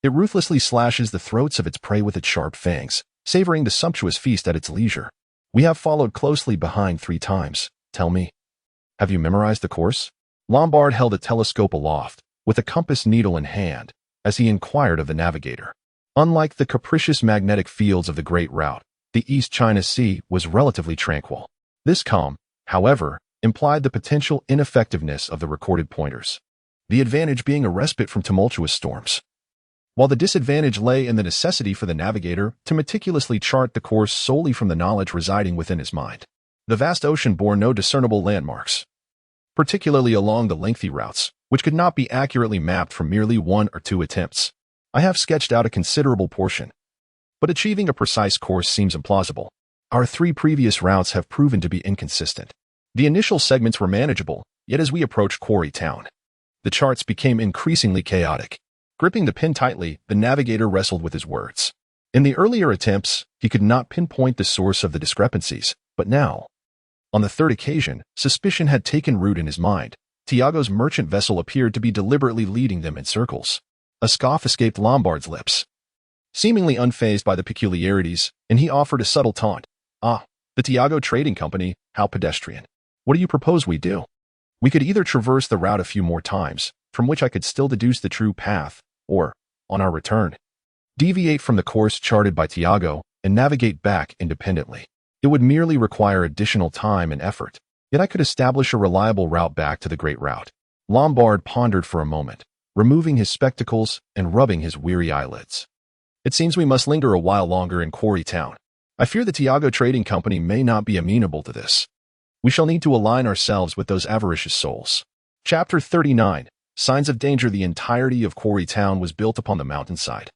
It ruthlessly slashes the throats of its prey with its sharp fangs, savoring the sumptuous feast at its leisure. We have followed closely behind 3 times. Tell me, have you memorized the course? Lombard held a telescope aloft, with a compass needle in hand, as he inquired of the navigator. Unlike the capricious magnetic fields of the Great Route, the East China Sea was relatively tranquil. This calm, however, implied the potential ineffectiveness of the recorded pointers, the advantage being a respite from tumultuous storms, while the disadvantage lay in the necessity for the navigator to meticulously chart the course solely from the knowledge residing within his mind. The vast ocean bore no discernible landmarks, particularly along the lengthy routes, which could not be accurately mapped from merely 1 or 2 attempts. I have sketched out a considerable portion, but achieving a precise course seems implausible. Our 3 previous routes have proven to be inconsistent. The initial segments were manageable, yet as we approached Quarry Town, the charts became increasingly chaotic. Gripping the pen tightly, the navigator wrestled with his words. In the earlier attempts, he could not pinpoint the source of the discrepancies, but now, on the 3rd occasion, suspicion had taken root in his mind. Tiago's merchant vessel appeared to be deliberately leading them in circles. A scoff escaped Lombard's lips, seemingly unfazed by the peculiarities, and he offered a subtle taunt. "Ah, the Tiago Trading Company, how pedestrian. What do you propose we do? We could either traverse the route a few more times, from which I could still deduce the true path, or, on our return, deviate from the course charted by Tiago and navigate back independently. It would merely require additional time and effort, yet I could establish a reliable route back to the Great Route." Lombard pondered for a moment, removing his spectacles and rubbing his weary eyelids. "It seems we must linger a while longer in Quarry Town. I fear the Tiago Trading Company may not be amenable to this. We shall need to align ourselves with those avaricious souls." Chapter 39. Signs of Danger. The entirety of Quarry Town was built upon the mountainside,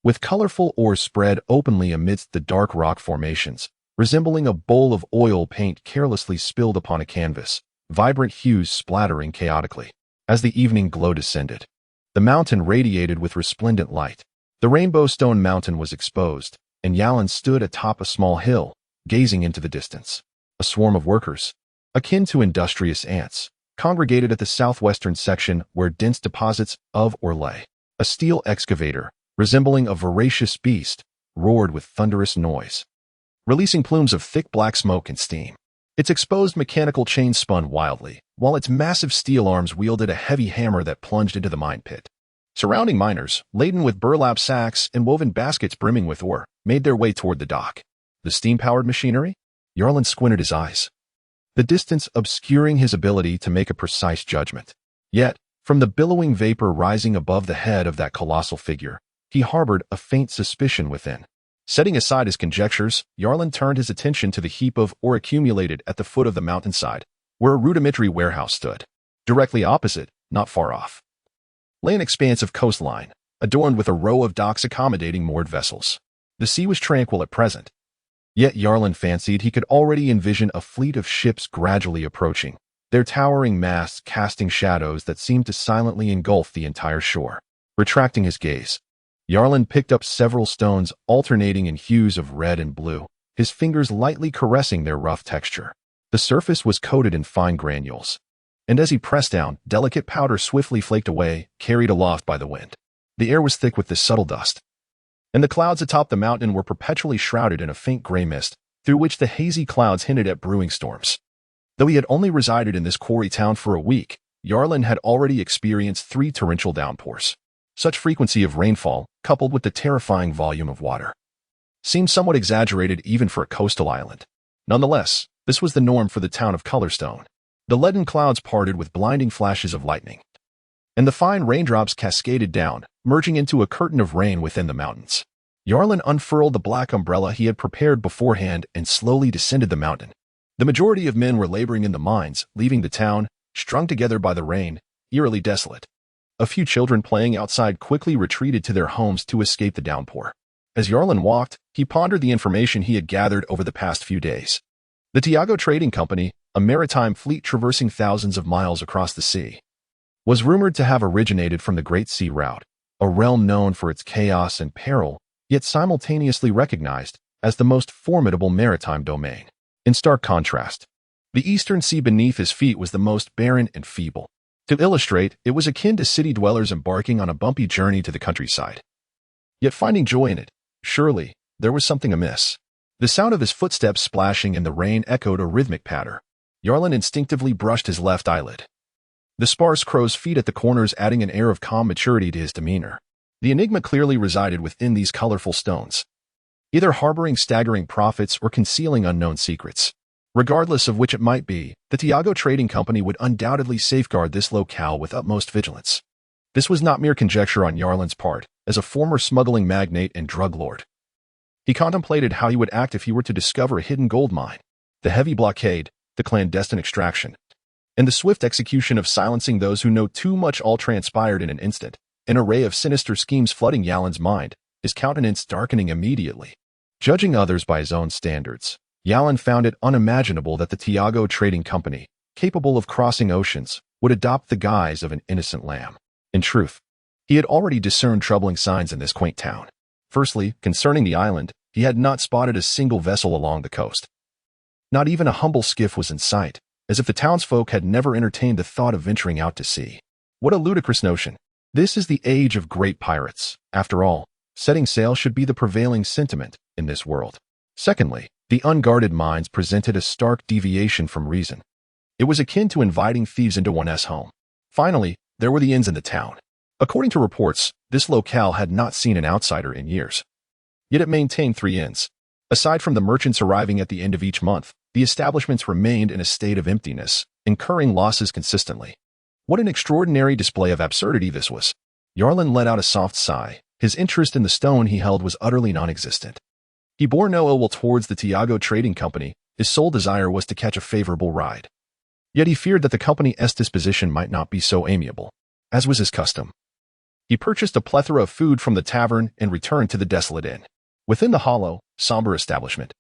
with colorful ores spread openly amidst the dark rock formations, resembling a bowl of oil paint carelessly spilled upon a canvas, vibrant hues splattering chaotically. As the evening glow descended, the mountain radiated with resplendent light. The Rainbow Stone Mountain was exposed, and Yalan stood atop a small hill, gazing into the distance. A swarm of workers, akin to industrious ants, congregated at the southwestern section where dense deposits of ore lay. A steel excavator, resembling a voracious beast, roared with thunderous noise, releasing plumes of thick black smoke and steam. Its exposed mechanical chain spun wildly, while its massive steel arms wielded a heavy hammer that plunged into the mine pit. Surrounding miners, laden with burlap sacks and woven baskets brimming with ore, made their way toward the dock. The steam-powered machinery? Yarlin squinted his eyes, the distance obscuring his ability to make a precise judgment. Yet, from the billowing vapor rising above the head of that colossal figure, he harbored a faint suspicion within. Setting aside his conjectures, Yarlin turned his attention to the heap of ore accumulated at the foot of the mountainside, where a rudimentary warehouse stood. Directly opposite, not far off, lay an expanse of coastline, adorned with a row of docks accommodating moored vessels. The sea was tranquil at present, yet Yarlin fancied he could already envision a fleet of ships gradually approaching, their towering masts casting shadows that seemed to silently engulf the entire shore. Retracting his gaze, Yarlin picked up several stones alternating in hues of red and blue, his fingers lightly caressing their rough texture. The surface was coated in fine granules, and as he pressed down, delicate powder swiftly flaked away, carried aloft by the wind. The air was thick with this subtle dust, and the clouds atop the mountain were perpetually shrouded in a faint gray mist, through which the hazy clouds hinted at brewing storms. Though he had only resided in this quarry town for a week, Yarlin had already experienced 3 torrential downpours. Such frequency of rainfall, coupled with the terrifying volume of water, seemed somewhat exaggerated even for a coastal island. Nonetheless, this was the norm for the town of Colorstone. The leaden clouds parted with blinding flashes of lightning, and the fine raindrops cascaded down, merging into a curtain of rain within the mountains. Yarlin unfurled the black umbrella he had prepared beforehand and slowly descended the mountain. The majority of men were laboring in the mines, leaving the town, strung together by the rain, eerily desolate. A few children playing outside quickly retreated to their homes to escape the downpour. As Yarlin walked, he pondered the information he had gathered over the past few days. The Tiago Trading Company, a maritime fleet traversing thousands of miles across the sea, was rumored to have originated from the Great Sea Route, a realm known for its chaos and peril, yet simultaneously recognized as the most formidable maritime domain. In stark contrast, the eastern sea beneath his feet was the most barren and feeble. To illustrate, it was akin to city dwellers embarking on a bumpy journey to the countryside, yet finding joy in it. Surely, there was something amiss. The sound of his footsteps splashing in the rain echoed a rhythmic patter. Yarlin instinctively brushed his left eyelid, the sparse crow's feet at the corners adding an air of calm maturity to his demeanor. The enigma clearly resided within these colorful stones, either harboring staggering profits or concealing unknown secrets. Regardless of which it might be, the Tiago Trading Company would undoubtedly safeguard this locale with utmost vigilance. This was not mere conjecture on Yarlin's part, as a former smuggling magnate and drug lord. He contemplated how he would act if he were to discover a hidden gold mine. The heavy blockade, the clandestine extraction, and the swift execution of silencing those who know too much all transpired in an instant, an array of sinister schemes flooding Yarlin's mind, his countenance darkening immediately. Judging others by his own standards, Yarlin found it unimaginable that the Tiago Trading Company, capable of crossing oceans, would adopt the guise of an innocent lamb. In truth, he had already discerned troubling signs in this quaint town. Firstly, concerning the island, he had not spotted a single vessel along the coast. Not even a humble skiff was in sight, as if the townsfolk had never entertained the thought of venturing out to sea. What a ludicrous notion! This is the age of great pirates. After all, setting sail should be the prevailing sentiment in this world. Secondly, the unguarded mines presented a stark deviation from reason. It was akin to inviting thieves into one's home. Finally, there were the inns in the town. According to reports, this locale had not seen an outsider in years. Yet it maintained 3 inns. Aside from the merchants arriving at the end of each month, the establishments remained in a state of emptiness, incurring losses consistently. What an extraordinary display of absurdity this was! Yarlin let out a soft sigh. His interest in the stone he held was utterly non-existent. He bore no ill will towards the Tiago Trading Company. His sole desire was to catch a favorable ride. Yet he feared that the company's disposition might not be so amiable. As was his custom, he purchased a plethora of food from the tavern and returned to the desolate inn. Within the hollow, somber establishment,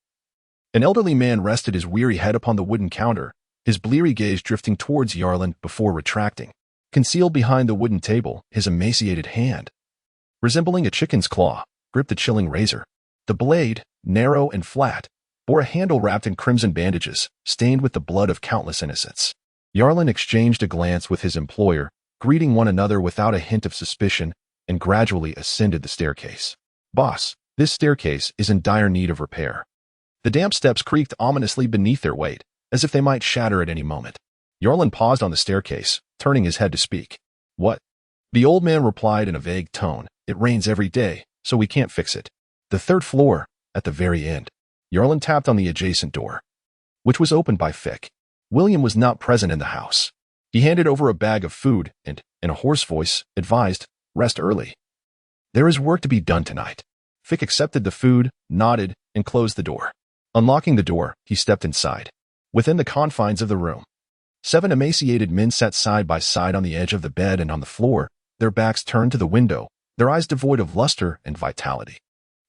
an elderly man rested his weary head upon the wooden counter, his bleary gaze drifting towards Yarlin before retracting. Concealed behind the wooden table, his emaciated hand, resembling a chicken's claw, gripped the chilling razor. The blade, narrow and flat, bore a handle wrapped in crimson bandages, stained with the blood of countless innocents. Yarlin exchanged a glance with his employer, greeting one another without a hint of suspicion, and gradually ascended the staircase. "Boss, this staircase is in dire need of repair." The damp steps creaked ominously beneath their weight, as if they might shatter at any moment. Yarlin paused on the staircase, turning his head to speak. "What?" The old man replied in a vague tone. "It rains every day, so we can't fix it. The 3rd floor, at the very end." Yarlin tapped on the adjacent door, which was opened by Fick. William was not present in the house. He handed over a bag of food and, in a hoarse voice, advised, "Rest early. There is work to be done tonight." Fick accepted the food, nodded, and closed the door. Unlocking the door, he stepped inside. Within the confines of the room, 7 emaciated men sat side by side on the edge of the bed and on the floor, their backs turned to the window, their eyes devoid of luster and vitality.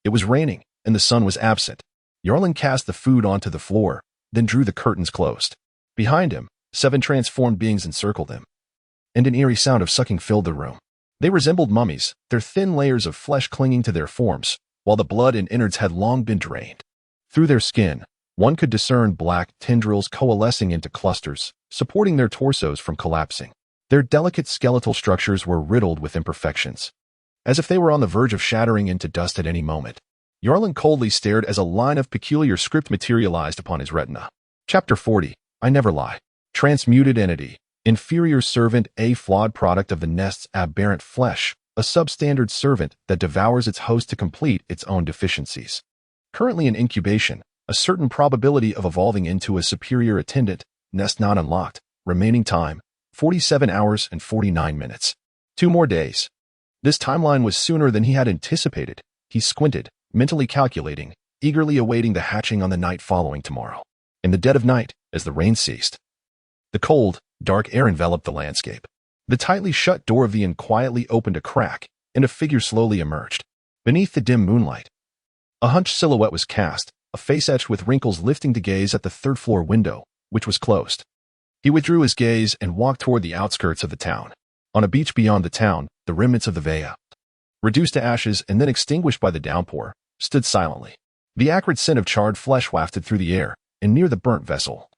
It was raining, and the sun was absent. Yarlin cast the food onto the floor, then drew the curtains closed. Behind him, 7 transformed beings encircled him, and an eerie sound of sucking filled the room. They resembled mummies, their thin layers of flesh clinging to their forms, while the blood and innards had long been drained. Through their skin, one could discern black tendrils coalescing into clusters, supporting their torsos from collapsing. Their delicate skeletal structures were riddled with imperfections, as if they were on the verge of shattering into dust at any moment. Yarlin coldly stared as a line of peculiar script materialized upon his retina. Chapter 40. I Never Lie. Transmuted entity. Inferior servant, a flawed product of the nest's aberrant flesh, a substandard servant that devours its host to complete its own deficiencies. Currently in incubation, a certain probability of evolving into a superior attendant, nest not unlocked, remaining time, 47 hours and 49 minutes. 2 more days. This timeline was sooner than he had anticipated. He squinted, mentally calculating, eagerly awaiting the hatching on the night following tomorrow. In the dead of night, as the rain ceased, the cold, dark air enveloped the landscape. The tightly shut door of the inn quietly opened a crack, and a figure slowly emerged. Beneath the dim moonlight, a hunched silhouette was cast, a face etched with wrinkles lifting to gaze at the third-floor window, which was closed. He withdrew his gaze and walked toward the outskirts of the town. On a beach beyond the town, the remnants of the Vea, reduced to ashes and then extinguished by the downpour, stood silently. The acrid scent of charred flesh wafted through the air, and near the burnt vessel,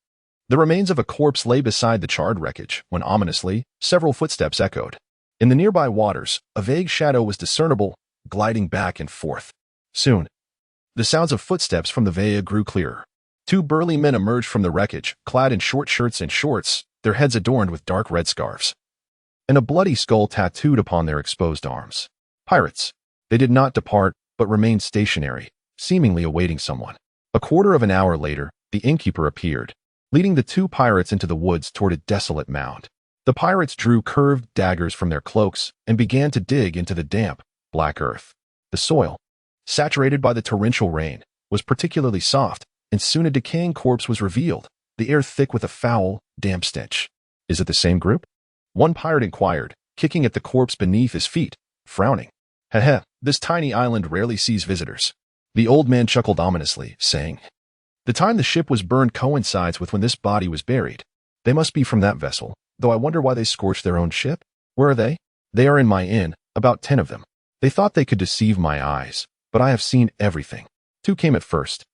the remains of a corpse lay beside the charred wreckage, when ominously, several footsteps echoed. In the nearby waters, a vague shadow was discernible, gliding back and forth. Soon, the sounds of footsteps from the Vea grew clearer. 2 burly men emerged from the wreckage, clad in short shirts and shorts, their heads adorned with dark red scarves, and a bloody skull tattooed upon their exposed arms. Pirates. They did not depart, but remained stationary, seemingly awaiting someone. A quarter of an hour later, the innkeeper appeared, leading the 2 pirates into the woods toward a desolate mound. The pirates drew curved daggers from their cloaks and began to dig into the damp, black earth. The soil, saturated by the torrential rain, was particularly soft, and soon a decaying corpse was revealed, the air thick with a foul, damp stench. Is it the same group? One pirate inquired, kicking at the corpse beneath his feet, frowning. Heh, this tiny island rarely sees visitors. The old man chuckled ominously, saying, the time the ship was burned coincides with when this body was buried. They must be from that vessel, though I wonder why they scorched their own ship. Where are they? They are in my inn, about 10 of them. They thought they could deceive my eyes, but I have seen everything. 2 came at first.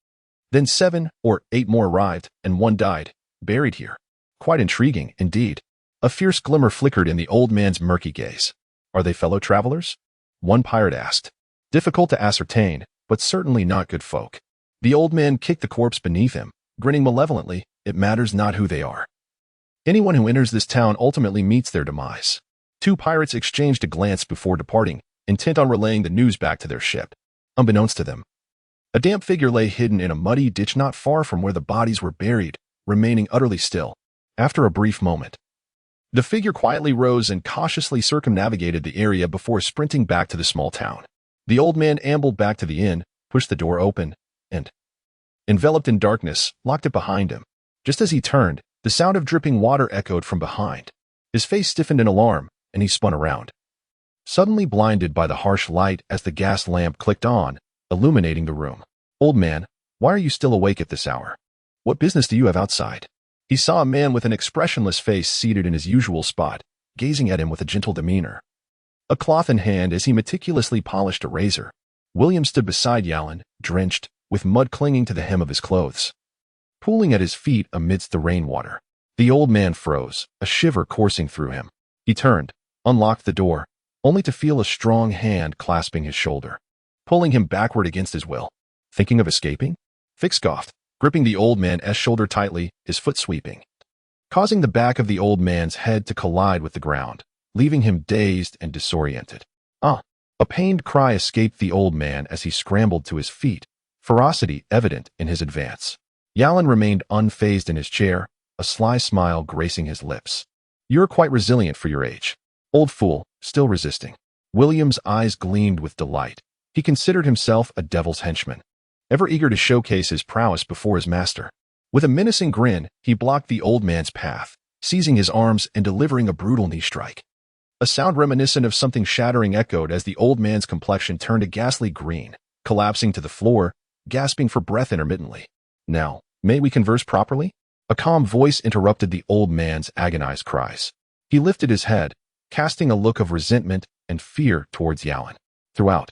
Then 7 or 8 more arrived, and 1 died, buried here. Quite intriguing, indeed. A fierce glimmer flickered in the old man's murky gaze. Are they fellow travelers? One pirate asked. Difficult to ascertain, but certainly not good folk. The old man kicked the corpse beneath him, grinning malevolently. It matters not who they are. Anyone who enters this town ultimately meets their demise. 2 pirates exchanged a glance before departing, intent on relaying the news back to their ship. Unbeknownst to them, a damp figure lay hidden in a muddy ditch not far from where the bodies were buried, remaining utterly still. After a brief moment, the figure quietly rose and cautiously circumnavigated the area before sprinting back to the small town. The old man ambled back to the inn, pushed the door open, and, enveloped in darkness, locked it behind him. Just as he turned, the sound of dripping water echoed from behind. His face stiffened in alarm, and he spun around, suddenly blinded by the harsh light as the gas lamp clicked on, illuminating the room. Old man, why are you still awake at this hour? What business do you have outside? He saw a man with an expressionless face seated in his usual spot, gazing at him with a gentle demeanor, a cloth in hand as he meticulously polished a razor. William stood beside Yarlin, drenched, with mud clinging to the hem of his clothes, pooling at his feet amidst the rainwater. The old man froze, a shiver coursing through him. He turned, unlocked the door, only to feel a strong hand clasping his shoulder, pulling him backward against his will. Thinking of escaping? Fick scoffed, gripping the old man's shoulder tightly, his foot sweeping, causing the back of the old man's head to collide with the ground, leaving him dazed and disoriented. Ah! A pained cry escaped the old man as he scrambled to his feet, ferocity evident in his advance. Yarlin remained unfazed in his chair, a sly smile gracing his lips. You're quite resilient for your age. Old fool, still resisting. William's eyes gleamed with delight, He considered himself a devil's henchman, ever eager to showcase his prowess before his master. With a menacing grin, he blocked the old man's path, seizing his arms and delivering a brutal knee strike. A sound reminiscent of something shattering echoed as the old man's complexion turned a ghastly green, collapsing to the floor, gasping for breath intermittently. "Now, may we converse properly?" A calm voice interrupted the old man's agonized cries. He lifted his head, casting a look of resentment and fear towards Yalan. Throughout,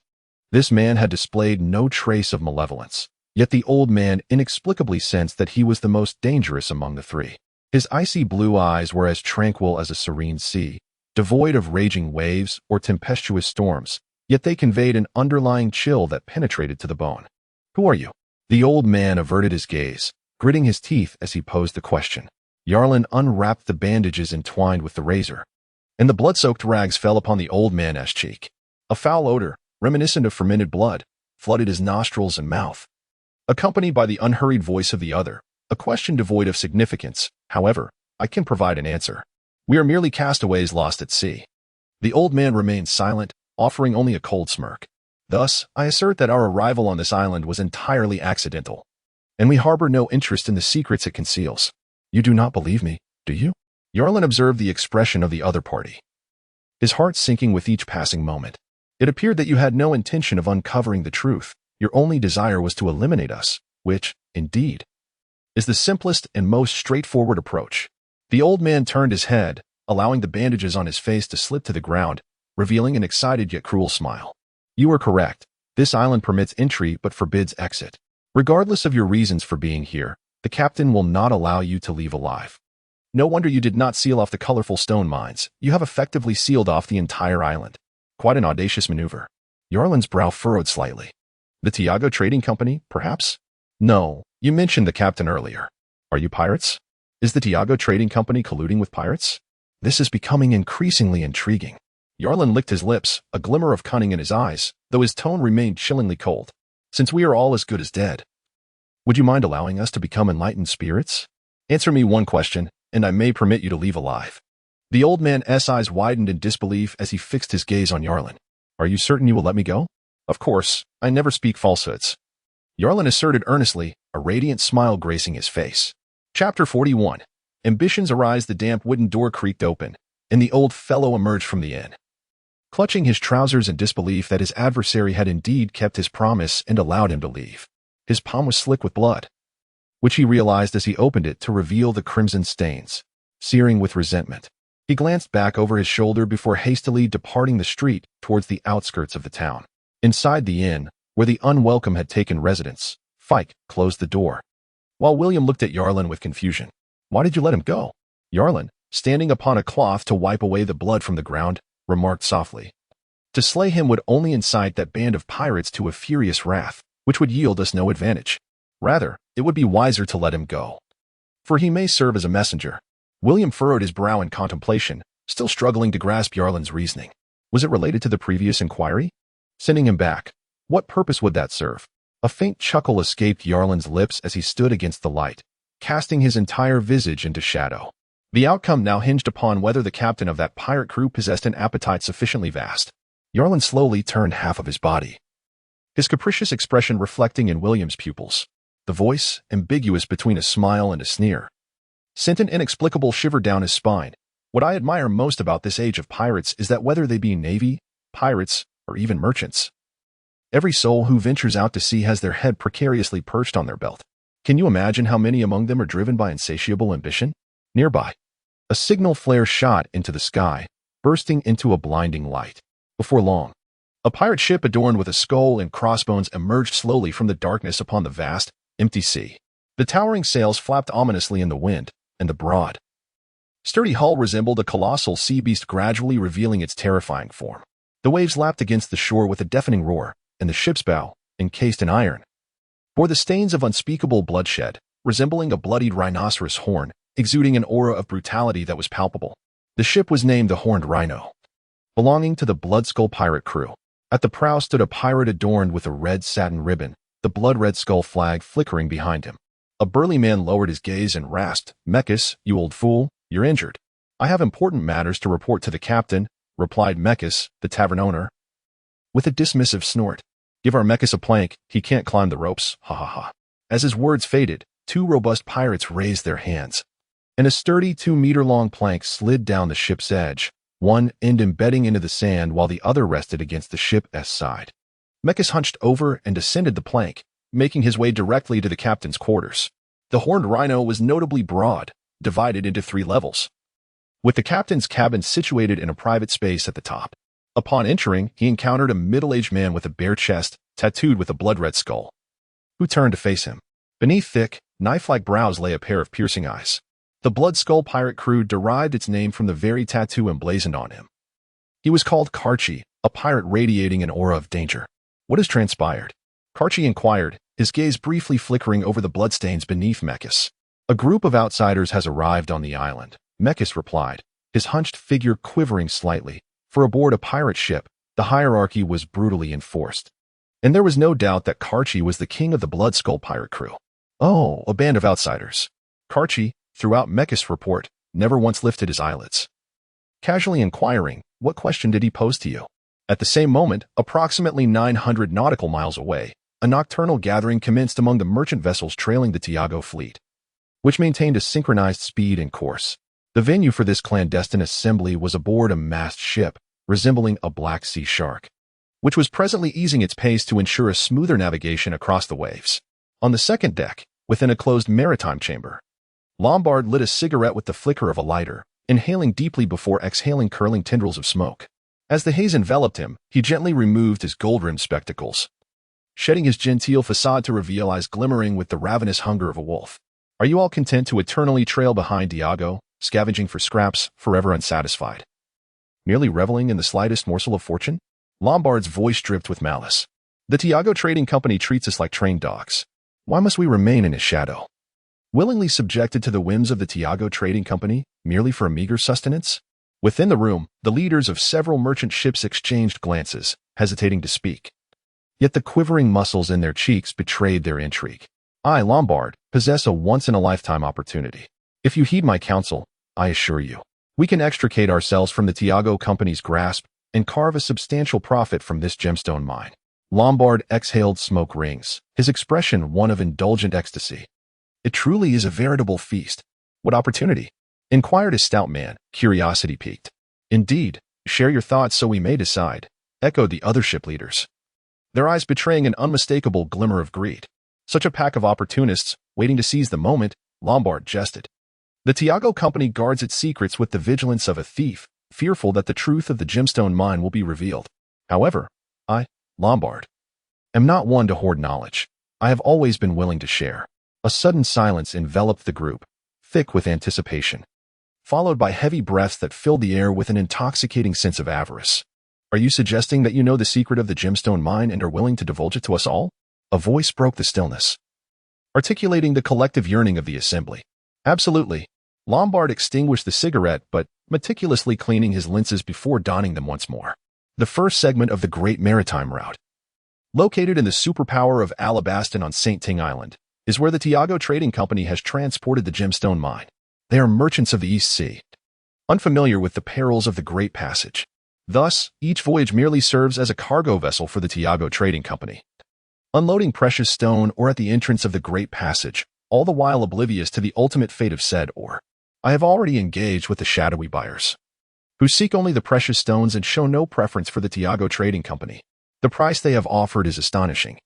this man had displayed no trace of malevolence, yet the old man inexplicably sensed that he was the most dangerous among the three. His icy blue eyes were as tranquil as a serene sea, devoid of raging waves or tempestuous storms, yet they conveyed an underlying chill that penetrated to the bone. "Who are you?" The old man averted his gaze, gritting his teeth as he posed the question. Yarlin unwrapped the bandages entwined with the razor, and the blood-soaked rags fell upon the old man's cheek. A foul odor, reminiscent of fermented blood, flooded his nostrils and mouth, accompanied by the unhurried voice of the other, a question devoid of significance. "However, I can provide an answer. We are merely castaways lost at sea." The old man remained silent, offering only a cold smirk. "Thus, I assert that our arrival on this island was entirely accidental, and we harbor no interest in the secrets it conceals." "You do not believe me, do you?" Yarlin observed the expression of the other party, his heart sinking with each passing moment. "It appeared that you had no intention of uncovering the truth. Your only desire was to eliminate us, which, indeed, is the simplest and most straightforward approach." The old man turned his head, allowing the bandages on his face to slip to the ground, revealing an excited yet cruel smile. "You are correct. This island permits entry but forbids exit. Regardless of your reasons for being here, the captain will not allow you to leave alive. No wonder you did not seal off the colorful stone mines. You have effectively sealed off the entire island. Quite an audacious maneuver." Yarlin's brow furrowed slightly. "The Tiago Trading Company, perhaps?" "No, you mentioned the captain earlier. Are you pirates? Is the Tiago Trading Company colluding with pirates?" This is becoming increasingly intriguing. Yarlin licked his lips, a glimmer of cunning in his eyes, though his tone remained chillingly cold. "Since we are all as good as dead, would you mind allowing us to become enlightened spirits? Answer me one question, and I may permit you to leave alive." The old man's eyes widened in disbelief as he fixed his gaze on Yarlin. "Are you certain you will let me go?" "Of course, I never speak falsehoods," Yarlin asserted earnestly, a radiant smile gracing his face. Chapter 41. Ambitions arise. The damp wooden door creaked open, and the old fellow emerged from the inn, clutching his trousers in disbelief that his adversary had indeed kept his promise and allowed him to leave. His palm was slick with blood, which he realized as he opened it to reveal the crimson stains, searing with resentment. He glanced back over his shoulder before hastily departing the street towards the outskirts of the town. Inside the inn, where the unwelcome had taken residence, Fike closed the door, while William looked at Yarlin with confusion. "Why did you let him go?" Yarlin, standing upon a cloth to wipe away the blood from the ground, remarked softly. "To slay him would only incite that band of pirates to a furious wrath, which would yield us no advantage. Rather, it would be wiser to let him go, for he may serve as a messenger." William furrowed his brow in contemplation, still struggling to grasp Yarlin's reasoning. Was it related to the previous inquiry? Sending him back, what purpose would that serve? A faint chuckle escaped Yarlin's lips as he stood against the light, casting his entire visage into shadow. The outcome now hinged upon whether the captain of that pirate crew possessed an appetite sufficiently vast. Yarlin slowly turned half of his body, his capricious expression reflecting in William's pupils. The voice, ambiguous between a smile and a sneer, sent an inexplicable shiver down his spine. "What I admire most about this age of pirates is that whether they be navy, pirates, or even merchants, every soul who ventures out to sea has their head precariously perched on their belt. Can you imagine how many among them are driven by insatiable ambition?" Nearby, a signal flare shot into the sky, bursting into a blinding light. Before long, a pirate ship adorned with a skull and crossbones emerged slowly from the darkness upon the vast, empty sea. The towering sails flapped ominously in the wind, and the broad, sturdy hull resembled a colossal sea beast gradually revealing its terrifying form. The waves lapped against the shore with a deafening roar, and the ship's bow, encased in iron, bore the stains of unspeakable bloodshed, resembling a bloodied rhinoceros horn, exuding an aura of brutality that was palpable. The ship was named the Horned Rhino, belonging to the Bloodskull pirate crew. At the prow stood a pirate adorned with a red satin ribbon, the blood-red skull flag flickering behind him. A burly man lowered his gaze and rasped, "Mekis, you old fool, you're injured." "I have important matters to report to the captain," replied Mekis, the tavern owner, with a dismissive snort. Give our Mechas a plank, he can't climb the ropes, ha ha ha. As his words faded, two robust pirates raised their hands, and a sturdy 2-meter-long plank slid down the ship's edge, one end embedding into the sand while the other rested against the ship's side. Mechas hunched over and descended the plank, making his way directly to the captain's quarters. The horned rhino was notably broad, divided into 3 levels, with the captain's cabin situated in a private space at the top. Upon entering, he encountered a middle-aged man with a bare chest, tattooed with a blood-red skull, who turned to face him. Beneath thick, knife-like brows lay a pair of piercing eyes. The Blood Skull pirate crew derived its name from the very tattoo emblazoned on him. He was called Karchi, a pirate radiating an aura of danger. What has transpired? Karchi inquired, his gaze briefly flickering over the bloodstains beneath Mechas. A group of outsiders has arrived on the island, Mechas replied, his hunched figure quivering slightly. For aboard a pirate ship, the hierarchy was brutally enforced. And there was no doubt that Karchi was the king of the Blood Skull pirate crew. Oh, a band of outsiders. Karchi, throughout Mechas' report, never once lifted his eyelids. Casually inquiring, what question did he pose to you? At the same moment, approximately 900 nautical miles away, a nocturnal gathering commenced among the merchant vessels trailing the Tiago fleet, which maintained a synchronized speed and course. The venue for this clandestine assembly was aboard a masked ship, resembling a Black Sea shark, which was presently easing its pace to ensure a smoother navigation across the waves. On the second deck, within a closed maritime chamber, Lombard lit a cigarette with the flicker of a lighter, inhaling deeply before exhaling curling tendrils of smoke. As the haze enveloped him, he gently removed his gold-rimmed spectacles, shedding his genteel facade to reveal eyes glimmering with the ravenous hunger of a wolf. Are you all content to eternally trail behind Tiago, scavenging for scraps, forever unsatisfied? Merely reveling in the slightest morsel of fortune? Lombard's voice dripped with malice. The Tiago Trading Company treats us like trained dogs. Why must we remain in his shadow? Willingly subjected to the whims of the Tiago Trading Company, merely for a meager sustenance? Within the room, the leaders of several merchant ships exchanged glances, hesitating to speak. Yet the quivering muscles in their cheeks betrayed their intrigue. I, Lombard, possess a once-in-a-lifetime opportunity. If you heed my counsel, I assure you, we can extricate ourselves from the Tiago Company's grasp and carve a substantial profit from this gemstone mine. Lombard exhaled smoke rings, his expression one of indulgent ecstasy. It truly is a veritable feast. What opportunity? Inquired a stout man, curiosity piqued. Indeed, share your thoughts so we may decide, echoed the other ship leaders, their eyes betraying an unmistakable glimmer of greed. Such a pack of opportunists, waiting to seize the moment, Lombard jested. The Tiago Company guards its secrets with the vigilance of a thief, fearful that the truth of the gemstone mine will be revealed. However, I, Lombard, am not one to hoard knowledge. I have always been willing to share. A sudden silence enveloped the group, thick with anticipation, followed by heavy breaths that filled the air with an intoxicating sense of avarice. Are you suggesting that you know the secret of the gemstone mine and are willing to divulge it to us all? A voice broke the stillness, articulating the collective yearning of the assembly. Absolutely. Lombard extinguished the cigarette, but meticulously cleaning his lenses before donning them once more. The first segment of the Great Maritime Route, located in the superpower of Alabaston on St. Ting Island, is where the Tiago Trading Company has transported the gemstone mine. They are merchants of the East Sea, unfamiliar with the perils of the Great Passage. Thus, each voyage merely serves as a cargo vessel for the Tiago Trading Company, unloading precious stone or at the entrance of the Great Passage, all the while oblivious to the ultimate fate of said ore. I have already engaged with the shadowy buyers, who seek only the precious stones and show no preference for the Tiago Trading Company. The price they have offered is astonishing,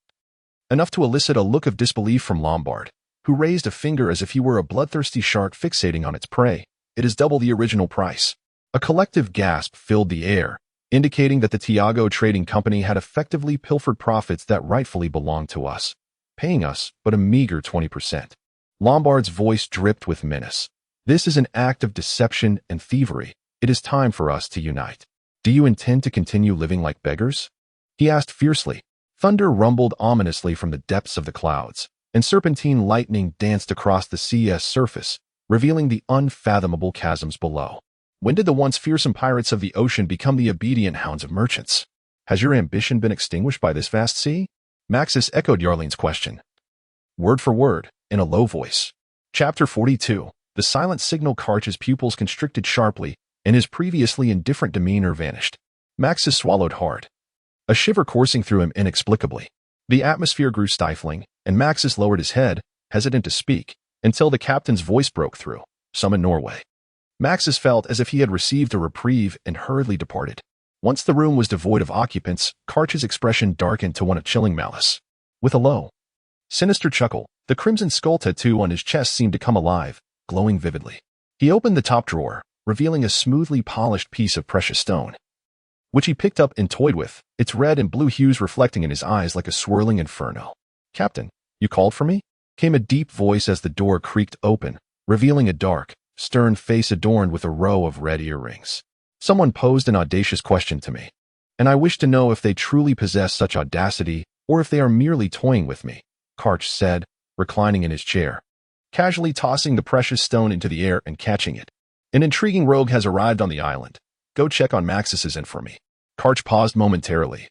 enough to elicit a look of disbelief from Lombard, who raised a finger as if he were a bloodthirsty shark fixating on its prey. It is double the original price. A collective gasp filled the air, indicating that the Tiago Trading Company had effectively pilfered profits that rightfully belonged to us, paying us but a meager 20%. Lombard's voice dripped with menace. This is an act of deception and thievery. It is time for us to unite. Do you intend to continue living like beggars? He asked fiercely. Thunder rumbled ominously from the depths of the clouds, and serpentine lightning danced across the sea's surface, revealing the unfathomable chasms below. When did the once fearsome pirates of the ocean become the obedient hounds of merchants? Has your ambition been extinguished by this vast sea? Maxis echoed Yarline's question, word for word, in a low voice. Chapter 42. The silent signal. Karch's pupils constricted sharply, and his previously indifferent demeanor vanished. Maxis swallowed hard, a shiver coursing through him inexplicably. The atmosphere grew stifling, and Maxis lowered his head, hesitant to speak, until the captain's voice broke through. Summon Norway. Maxis felt as if he had received a reprieve and hurriedly departed. Once the room was devoid of occupants, Karch's expression darkened to one of chilling malice. With a low, sinister chuckle, the crimson skull tattoo on his chest seemed to come alive, glowing vividly. He opened the top drawer, revealing a smoothly polished piece of precious stone, which he picked up and toyed with, its red and blue hues reflecting in his eyes like a swirling inferno. "Captain, you called for me?" came a deep voice as the door creaked open, revealing a dark, stern face adorned with a row of red earrings. Someone posed an audacious question to me, and I wish to know if they truly possess such audacity or if they are merely toying with me, Karch said, reclining in his chair, casually tossing the precious stone into the air and catching it. "An intriguing rogue has arrived on the island. Go check on Maxis's inn for me." Karch paused momentarily,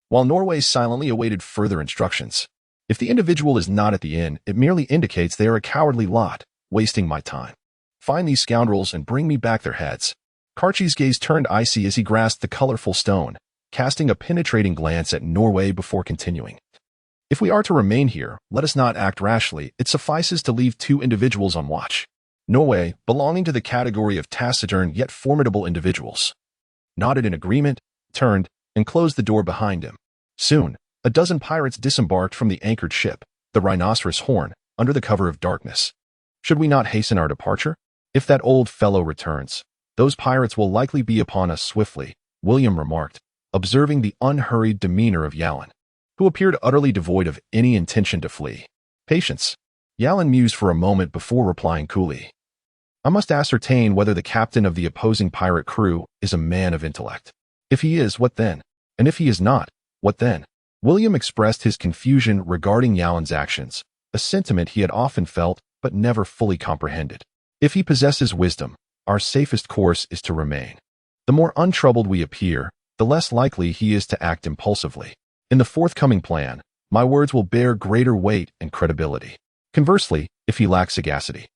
while Norway silently awaited further instructions. If the individual is not at the inn, it merely indicates they are a cowardly lot, wasting my time. Find these scoundrels and bring me back their heads. Karchi's gaze turned icy as he grasped the colorful stone, casting a penetrating glance at Norway before continuing. "If we are to remain here, let us not act rashly. It suffices to leave 2 individuals on watch." Norway, belonging to the category of taciturn yet formidable individuals, nodded in agreement, turned, and closed the door behind him. Soon, a dozen pirates disembarked from the anchored ship, the Rhinoceros Horn, under the cover of darkness. "Should we not hasten our departure? If that old fellow returns, those pirates will likely be upon us swiftly," William remarked, observing the unhurried demeanor of Yalin, who appeared utterly devoid of any intention to flee. "Patience." Yalin mused for a moment before replying coolly. "I must ascertain whether the captain of the opposing pirate crew is a man of intellect. If he is, what then? And if he is not, what then?" William expressed his confusion regarding Yalin's actions, a sentiment he had often felt but never fully comprehended. "If he possesses wisdom, our safest course is to remain. The more untroubled we appear, the less likely he is to act impulsively. In the forthcoming plan, my words will bear greater weight and credibility. Conversely, if he lacks sagacity,"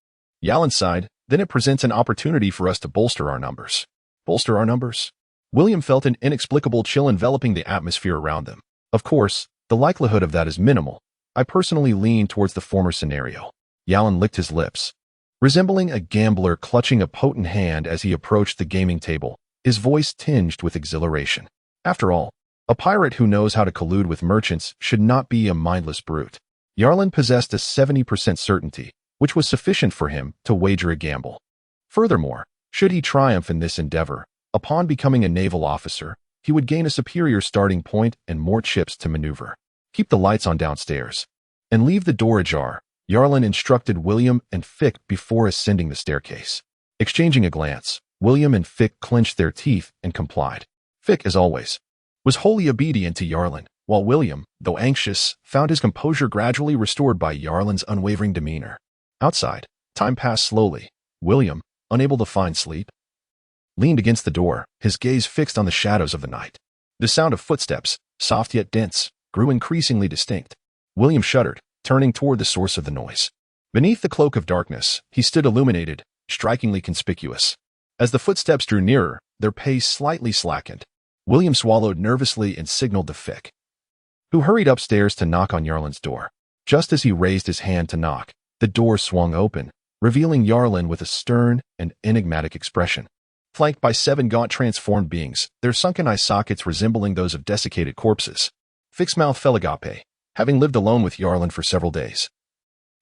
Yalin sighed, "then it presents an opportunity for us to bolster our numbers." Bolster our numbers? William felt an inexplicable chill enveloping the atmosphere around them. "Of course, the likelihood of that is minimal. I personally lean towards the former scenario." Yalin licked his lips, resembling a gambler clutching a potent hand as he approached the gaming table, his voice tinged with exhilaration. After all, a pirate who knows how to collude with merchants should not be a mindless brute. Yarlin possessed a 70% certainty, which was sufficient for him to wager a gamble. Furthermore, should he triumph in this endeavor, upon becoming a naval officer, he would gain a superior starting point and more chips to maneuver. "Keep the lights on downstairs, and leave the door ajar," Yarlin instructed William and Fick before ascending the staircase. Exchanging a glance, William and Fick clenched their teeth and complied. Fick, as always, was wholly obedient to Yarlin, while William, though anxious, found his composure gradually restored by Yarlin's unwavering demeanor. Outside, time passed slowly. William, unable to find sleep, leaned against the door, his gaze fixed on the shadows of the night. The sound of footsteps, soft yet dense, grew increasingly distinct. William shuddered, turning toward the source of the noise. Beneath the cloak of darkness, he stood illuminated, strikingly conspicuous. As the footsteps drew nearer, their pace slightly slackened. William swallowed nervously and signaled to Fick, who hurried upstairs to knock on Yarlin's door. Just as he raised his hand to knock, the door swung open, revealing Yarlin with a stern and enigmatic expression. Flanked by 7 gaunt transformed beings, their sunken eye sockets resembling those of desiccated corpses, Fick's mouth fell agape, having lived alone with Yarlin for several days.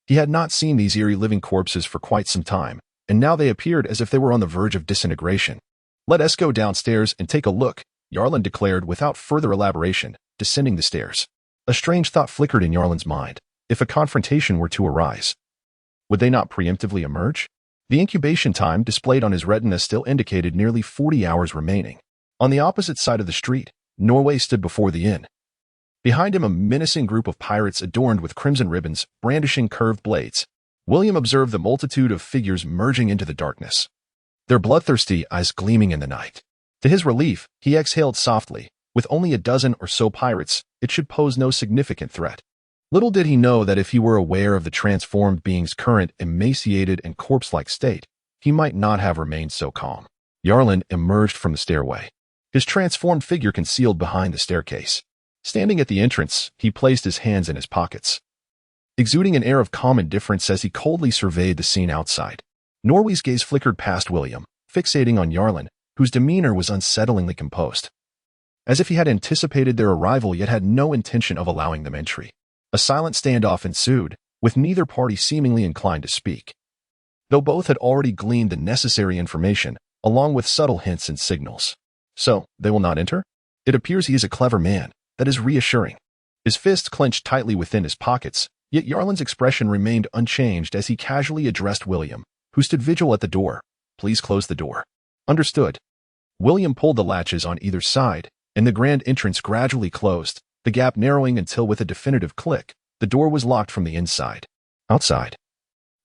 He had not seen these eerie living corpses for quite some time, and now they appeared as if they were on the verge of disintegration. "Let us go downstairs and take a look," Yarlin declared without further elaboration, descending the stairs. A strange thought flickered in Yarlin's mind. If a confrontation were to arise, would they not preemptively emerge? The incubation time displayed on his retina still indicated nearly 40 hours remaining. On the opposite side of the street, Norway stood before the inn. Behind him, a menacing group of pirates adorned with crimson ribbons, brandishing curved blades. William observed the multitude of figures merging into the darkness, their bloodthirsty eyes gleaming in the night. To his relief, he exhaled softly. With only a dozen or so pirates, it should pose no significant threat. Little did he know that if he were aware of the transformed being's current emaciated and corpse-like state, he might not have remained so calm. Yarlin emerged from the stairway, his transformed figure concealed behind the staircase. Standing at the entrance, he placed his hands in his pockets, exuding an air of calm indifference as he coldly surveyed the scene outside. Norway's gaze flickered past William, fixating on Yarlin, whose demeanor was unsettlingly composed, as if he had anticipated their arrival yet had no intention of allowing them entry. A silent standoff ensued, with neither party seemingly inclined to speak, though both had already gleaned the necessary information, along with subtle hints and signals. So, they will not enter? It appears he is a clever man. That is reassuring. His fists clenched tightly within his pockets, yet Yarlin's expression remained unchanged as he casually addressed William, who stood vigil at the door. Please close the door. Understood. William pulled the latches on either side, and the grand entrance gradually closed, the gap narrowing until with a definitive click, the door was locked from the inside. Outside,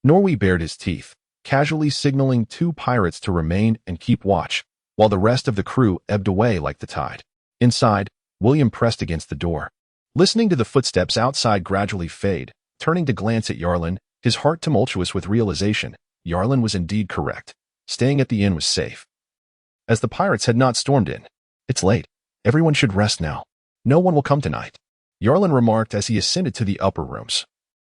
Norway bared his teeth, casually signaling two pirates to remain and keep watch, while the rest of the crew ebbed away like the tide. Inside, William pressed against the door, listening to the footsteps outside gradually fade, turning to glance at Yarlin, his heart tumultuous with realization. Yarlin was indeed correct. Staying at the inn was safe, as the pirates had not stormed in. It's late. Everyone should rest now. No one will come tonight, Yarlin remarked as he ascended to the upper rooms,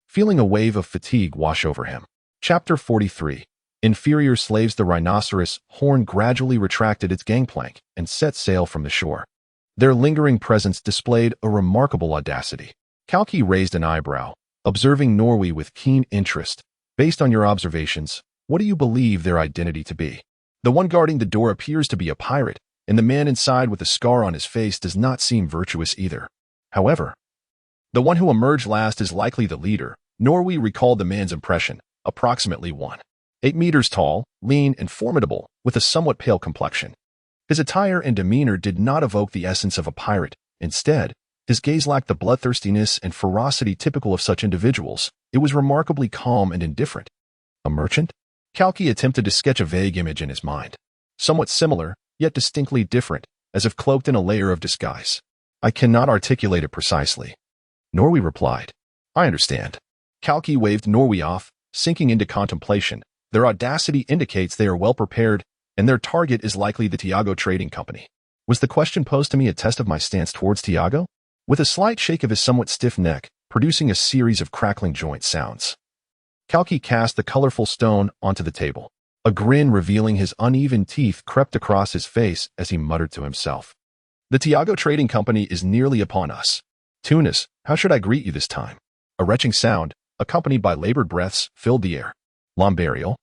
feeling a wave of fatigue wash over him. Chapter 43. Inferior slaves. The rhinoceros horn gradually retracted its gangplank and set sail from the shore. Their lingering presence displayed a remarkable audacity. Kalki raised an eyebrow, observing Norway with keen interest. Based on your observations, what do you believe their identity to be? The one guarding the door appears to be a pirate, and the man inside with a scar on his face does not seem virtuous either. However, the one who emerged last is likely the leader. Norway recalled the man's impression, approximately 1.8 meters tall, lean and formidable, with a somewhat pale complexion. His attire and demeanor did not evoke the essence of a pirate. Instead, his gaze lacked the bloodthirstiness and ferocity typical of such individuals. It was remarkably calm and indifferent. A merchant? Kalki attempted to sketch a vague image in his mind. Somewhat similar, yet distinctly different, as if cloaked in a layer of disguise. I cannot articulate it precisely, Norway replied. I understand. Kalki waved Norway off, sinking into contemplation. Their audacity indicates they are well prepared, and their target is likely the Tiago Trading Company. Was the question posed to me a test of my stance towards Tiago? With a slight shake of his somewhat stiff neck, producing a series of crackling joint sounds, Kalki cast the colorful stone onto the table. A grin revealing his uneven teeth crept across his face as he muttered to himself. The Tiago Trading Company is nearly upon us. Tunis, how should I greet you this time? A retching sound, accompanied by labored breaths, filled the air. Lombariel,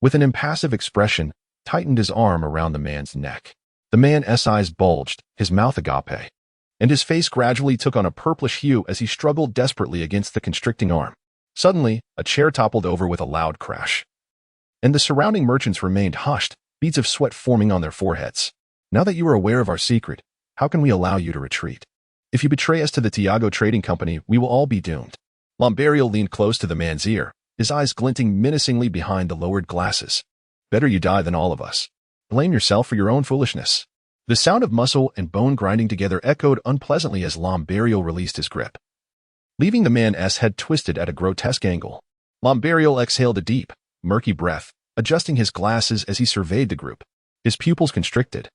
with an impassive expression, tightened his arm around the man's neck. The man's eyes bulged, his mouth agape, and his face gradually took on a purplish hue as he struggled desperately against the constricting arm. Suddenly, a chair toppled over with a loud crash, and the surrounding merchants remained hushed, beads of sweat forming on their foreheads. Now that you are aware of our secret, how can we allow you to retreat? If you betray us to the Tiago Trading Company, we will all be doomed. Lombariel leaned close to the man's ear, his eyes glinting menacingly behind the lowered glasses. Better you die than all of us. Blame yourself for your own foolishness. The sound of muscle and bone grinding together echoed unpleasantly as Lombariel released his grip, leaving the man's head twisted at a grotesque angle. Lombariel exhaled a deep, murky breath, adjusting his glasses as he surveyed the group. His pupils constricted,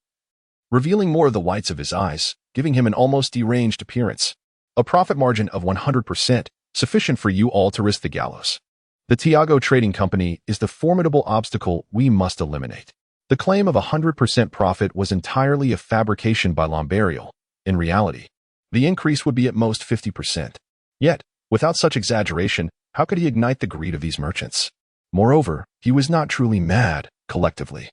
revealing more of the whites of his eyes, giving him an almost deranged appearance. A profit margin of 100%, sufficient for you all to risk the gallows. The Tiago Trading Company is the formidable obstacle we must eliminate. The claim of 100% profit was entirely a fabrication by Lombariel. In reality, the increase would be at most 50%. Yet, without such exaggeration, how could he ignite the greed of these merchants? Moreover, he was not truly mad, collectively.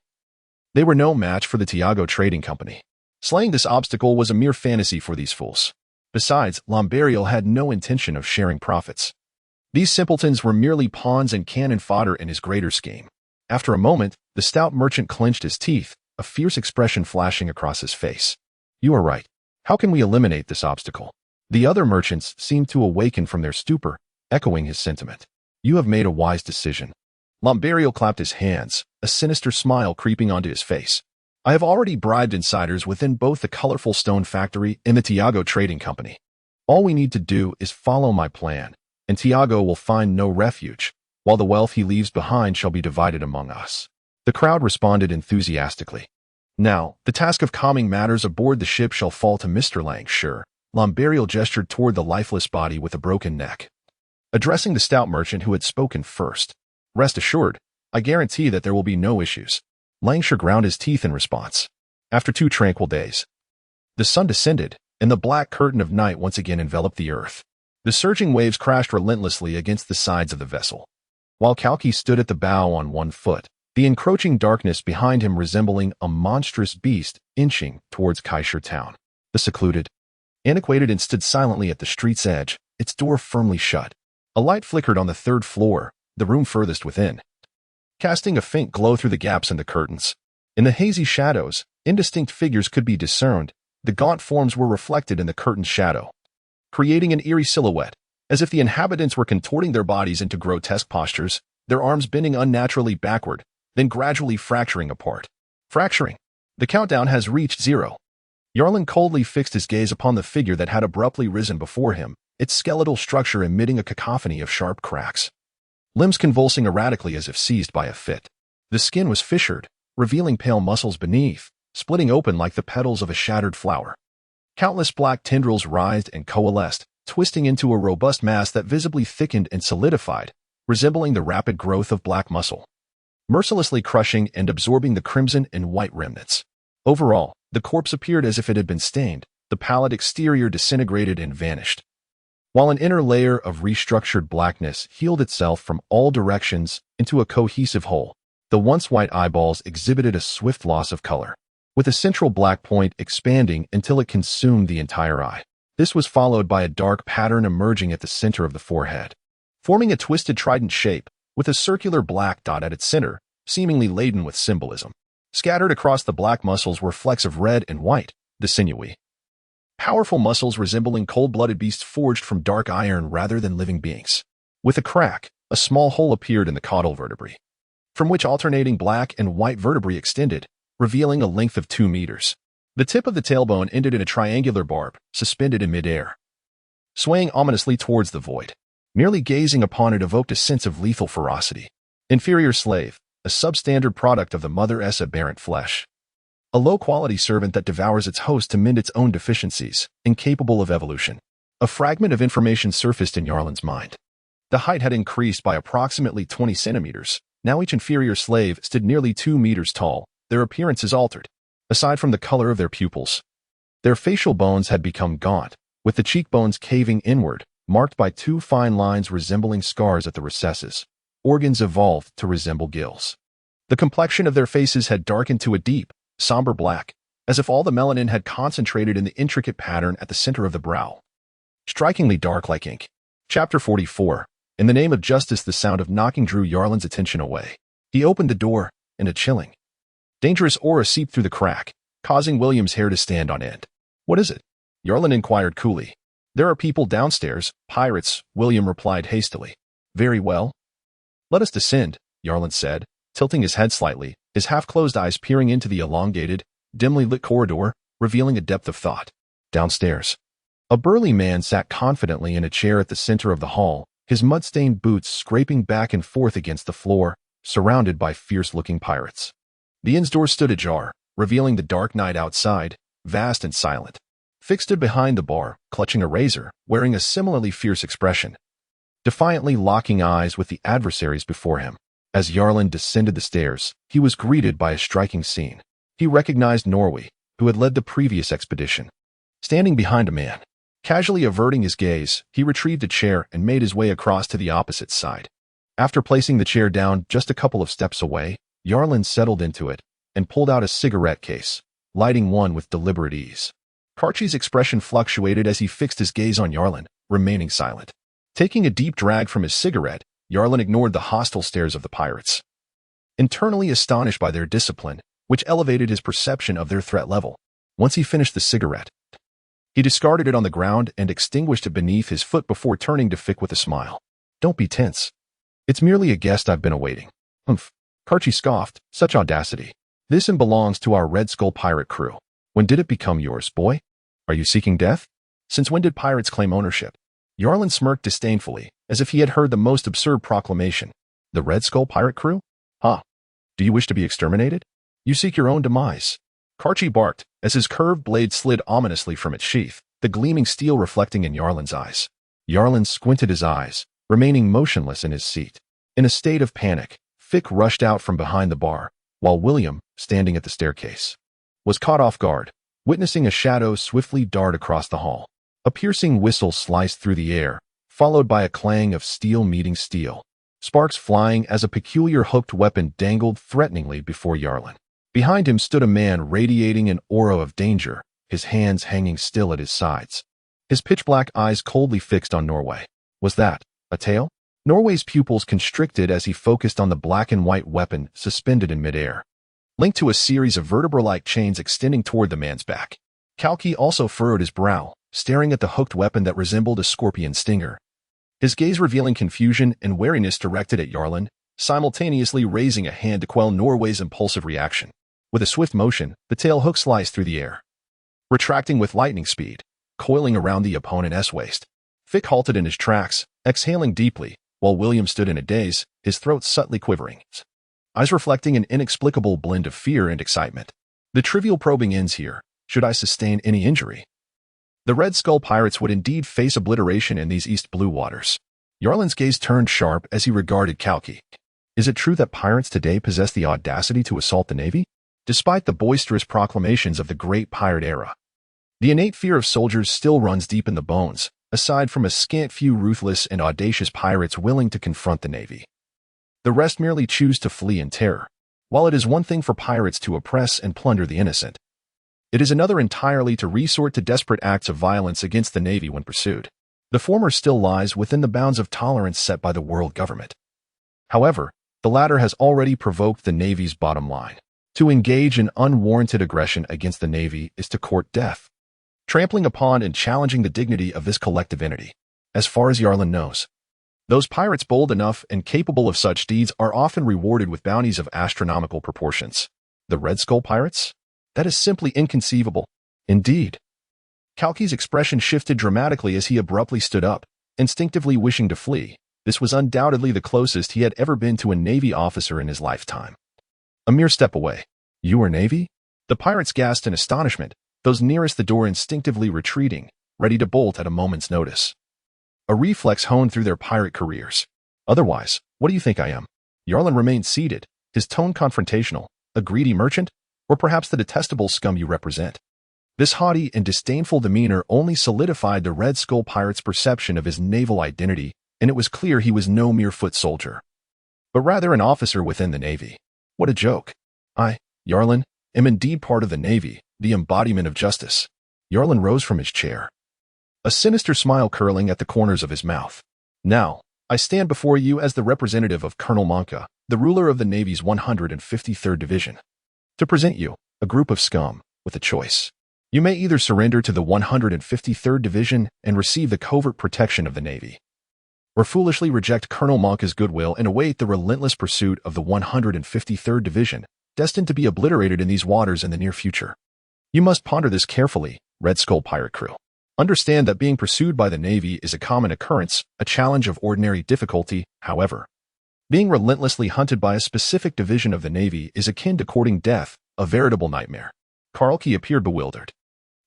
They were no match for the Tiago Trading Company. Slaying this obstacle was a mere fantasy for these fools. Besides, Lombariel had no intention of sharing profits. These simpletons were merely pawns and cannon fodder in his greater scheme. After a moment, the stout merchant clenched his teeth, a fierce expression flashing across his face. You are right. How can we eliminate this obstacle? The other merchants seemed to awaken from their stupor, echoing his sentiment. You have made a wise decision. Lombariel clapped his hands, a sinister smile creeping onto his face. I have already bribed insiders within both the colorful stone factory and the Tiago Trading Company. All we need to do is follow my plan, and Tiago will find no refuge, while the wealth he leaves behind shall be divided among us. The crowd responded enthusiastically. Now, the task of calming matters aboard the ship shall fall to Mr. Lancashire. Lombariel gestured toward the lifeless body with a broken neck, addressing the stout merchant who had spoken first. Rest assured, I guarantee that there will be no issues. Lancashire ground his teeth in response. After 2 tranquil days, the sun descended, and the black curtain of night once again enveloped the earth. The surging waves crashed relentlessly against the sides of the vessel, while Kalki stood at the bow on one foot, the encroaching darkness behind him resembling a monstrous beast inching towards Kaishur town. The secluded, antiquated inn stood silently at the street's edge, its door firmly shut. A light flickered on the 3rd floor, the room furthest within, casting a faint glow through the gaps in the curtains. In the hazy shadows, indistinct figures could be discerned. The gaunt forms were reflected in the curtain's shadow, creating an eerie silhouette, as if the inhabitants were contorting their bodies into grotesque postures, their arms bending unnaturally backward, then gradually fracturing apart. Fracturing. The countdown has reached 0. Yarlin coldly fixed his gaze upon the figure that had abruptly risen before him, its skeletal structure emitting a cacophony of sharp cracks, limbs convulsing erratically as if seized by a fit. The skin was fissured, revealing pale muscles beneath, splitting open like the petals of a shattered flower. Countless black tendrils writhed and coalesced, twisting into a robust mass that visibly thickened and solidified, resembling the rapid growth of black muscle, mercilessly crushing and absorbing the crimson and white remnants. Overall, the corpse appeared as if it had been stained, the pallid exterior disintegrated and vanished, while an inner layer of restructured blackness healed itself from all directions into a cohesive whole. The once white eyeballs exhibited a swift loss of color, with a central black point expanding until it consumed the entire eye. This was followed by a dark pattern emerging at the center of the forehead, forming a twisted trident shape, with a circular black dot at its center, seemingly laden with symbolism. Scattered across the black muscles were flecks of red and white, the sinewy, powerful muscles resembling cold-blooded beasts forged from dark iron rather than living beings. With a crack, a small hole appeared in the caudal vertebrae, from which alternating black and white vertebrae extended, revealing a length of 2 meters. The tip of the tailbone ended in a triangular barb, suspended in midair, swaying ominously towards the void. Merely gazing upon it evoked a sense of lethal ferocity. Inferior slave, a substandard product of the mother's aberrant flesh. A low-quality servant that devours its host to mend its own deficiencies, incapable of evolution. A fragment of information surfaced in Yarlin's mind. The height had increased by approximately 20 centimeters. Now each inferior slave stood nearly 2 meters tall. Their appearance is altered. Aside from the color of their pupils, their facial bones had become gaunt, with the cheekbones caving inward, marked by 2 fine lines resembling scars at the recesses. Organs evolved to resemble gills. The complexion of their faces had darkened to a deep, somber black, as if all the melanin had concentrated in the intricate pattern at the center of the brow, strikingly dark like ink. Chapter 44. In the name of justice, the sound of knocking drew Yarlin's attention away. He opened the door, and a chilling, dangerous aura seeped through the crack, causing William's hair to stand on end. What is it? Yarlin inquired coolly. There are people downstairs, pirates, William replied hastily. Very well. Let us descend, Yarlin said, tilting his head slightly, his half-closed eyes peering into the elongated, dimly lit corridor, revealing a depth of thought. Downstairs. A burly man sat confidently in a chair at the center of the hall, his mud-stained boots scraping back and forth against the floor, surrounded by fierce-looking pirates. The inn's door stood ajar, revealing the dark night outside, vast and silent. Fix stood behind the bar, clutching a razor, wearing a similarly fierce expression, defiantly locking eyes with the adversaries before him. As Yarlin descended the stairs, he was greeted by a striking scene. He recognized Norway, who had led the previous expedition. Standing behind a man, casually averting his gaze, he retrieved a chair and made his way across to the opposite side. After placing the chair down just a couple of steps away, Yarlin settled into it and pulled out a cigarette case, lighting one with deliberate ease. Karchi's expression fluctuated as he fixed his gaze on Yarlin, remaining silent. Taking a deep drag from his cigarette, Yarlin ignored the hostile stares of the pirates, internally astonished by their discipline, which elevated his perception of their threat level. Once he finished the cigarette, he discarded it on the ground and extinguished it beneath his foot before turning to Fick with a smile. Don't be tense. It's merely a guest I've been awaiting. Humph. Karchi scoffed. Such audacity. This inn belongs to our Red Skull pirate crew. When did it become yours, boy? Are you seeking death? Since when did pirates claim ownership? Yarlin smirked disdainfully, as if he had heard the most absurd proclamation. The Red Skull pirate crew? Huh. Do you wish to be exterminated? You seek your own demise. Karchi barked, as his curved blade slid ominously from its sheath, the gleaming steel reflecting in Yarlin's eyes. Yarlin squinted his eyes, remaining motionless in his seat. In a state of panic, Fick rushed out from behind the bar, while William, standing at the staircase, was caught off guard, witnessing a shadow swiftly dart across the hall. A piercing whistle sliced through the air, followed by a clang of steel meeting steel, sparks flying as a peculiar hooked weapon dangled threateningly before Yarlin. Behind him stood a man radiating an aura of danger, his hands hanging still at his sides, his pitch-black eyes coldly fixed on Norway. Was that a tail? Norway's pupils constricted as he focused on the black-and-white weapon suspended in midair, linked to a series of vertebra-like chains extending toward the man's back. Kalki also furrowed his brow, staring at the hooked weapon that resembled a scorpion stinger, his gaze revealing confusion and wariness directed at Yarlin, simultaneously raising a hand to quell Norway's impulsive reaction. With a swift motion, the tail hook sliced through the air, retracting with lightning speed, coiling around the opponent's waist. Fick halted in his tracks, exhaling deeply, while William stood in a daze, his throat subtly quivering, eyes reflecting an inexplicable blend of fear and excitement. The trivial probing ends here. Should I sustain any injury? The Red Skull pirates would indeed face obliteration in these East Blue waters. Yarlin's gaze turned sharp as he regarded Kalki. Is it true that pirates today possess the audacity to assault the Navy? Despite the boisterous proclamations of the great pirate era, the innate fear of soldiers still runs deep in the bones, aside from a scant few ruthless and audacious pirates willing to confront the Navy. The rest merely choose to flee in terror. While it is one thing for pirates to oppress and plunder the innocent, it is another entirely to resort to desperate acts of violence against the Navy when pursued. The former still lies within the bounds of tolerance set by the world government. However, the latter has already provoked the Navy's bottom line. To engage in unwarranted aggression against the Navy is to court death, trampling upon and challenging the dignity of this collective entity. As far as Yarlin knows, those pirates bold enough and capable of such deeds are often rewarded with bounties of astronomical proportions. The Red Skull pirates? That is simply inconceivable. Indeed. Kalki's expression shifted dramatically as he abruptly stood up, instinctively wishing to flee. This was undoubtedly the closest he had ever been to a Navy officer in his lifetime. A mere step away. You are Navy? The pirates gasped in astonishment, those nearest the door instinctively retreating, ready to bolt at a moment's notice. A reflex honed through their pirate careers. Otherwise, what do you think I am? Yarlin remained seated, his tone confrontational. A greedy merchant? Or perhaps the detestable scum you represent? This haughty and disdainful demeanor only solidified the Red Skull pirate's perception of his naval identity, and it was clear he was no mere foot soldier, but rather an officer within the Navy. What a joke. I, Yarlin, am indeed part of the Navy, the embodiment of justice. Yarlin rose from his chair, a sinister smile curling at the corners of his mouth. Now, I stand before you as the representative of Colonel Monka, the ruler of the Navy's 153rd Division, to present you, a group of scum, with a choice. You may either surrender to the 153rd Division and receive the covert protection of the Navy, or foolishly reject Colonel Monka's goodwill and await the relentless pursuit of the 153rd Division, destined to be obliterated in these waters in the near future. You must ponder this carefully, Red Skull pirate crew. Understand that being pursued by the Navy is a common occurrence, a challenge of ordinary difficulty, however. Being relentlessly hunted by a specific division of the Navy is akin to courting death, a veritable nightmare. Karlke appeared bewildered.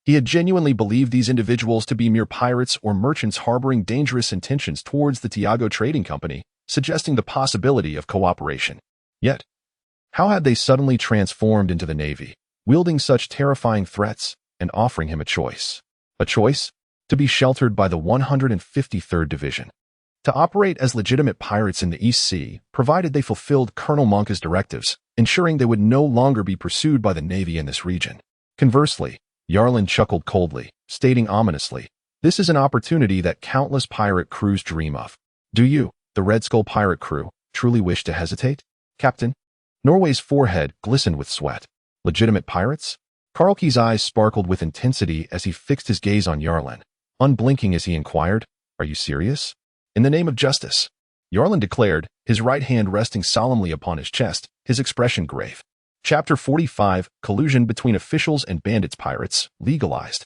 He had genuinely believed these individuals to be mere pirates or merchants harboring dangerous intentions towards the Tiago Trading Company, suggesting the possibility of cooperation. Yet, how had they suddenly transformed into the Navy, wielding such terrifying threats and offering him a choice? A choice? To be sheltered by the 153rd Division. To operate as legitimate pirates in the East Sea, provided they fulfilled Colonel Monka's directives, ensuring they would no longer be pursued by the Navy in this region. Conversely, Yarlin chuckled coldly, stating ominously, "This is an opportunity that countless pirate crews dream of. Do you, the Red Skull pirate crew, truly wish to hesitate, Captain?" Norway's forehead glistened with sweat. Legitimate pirates? Karlke's eyes sparkled with intensity as he fixed his gaze on Yarlin, unblinking as he inquired, "Are you serious?" "In the name of justice," Yarlin declared, his right hand resting solemnly upon his chest, his expression grave. Chapter 45, Collusion Between Officials and Bandits Pirates, Legalized.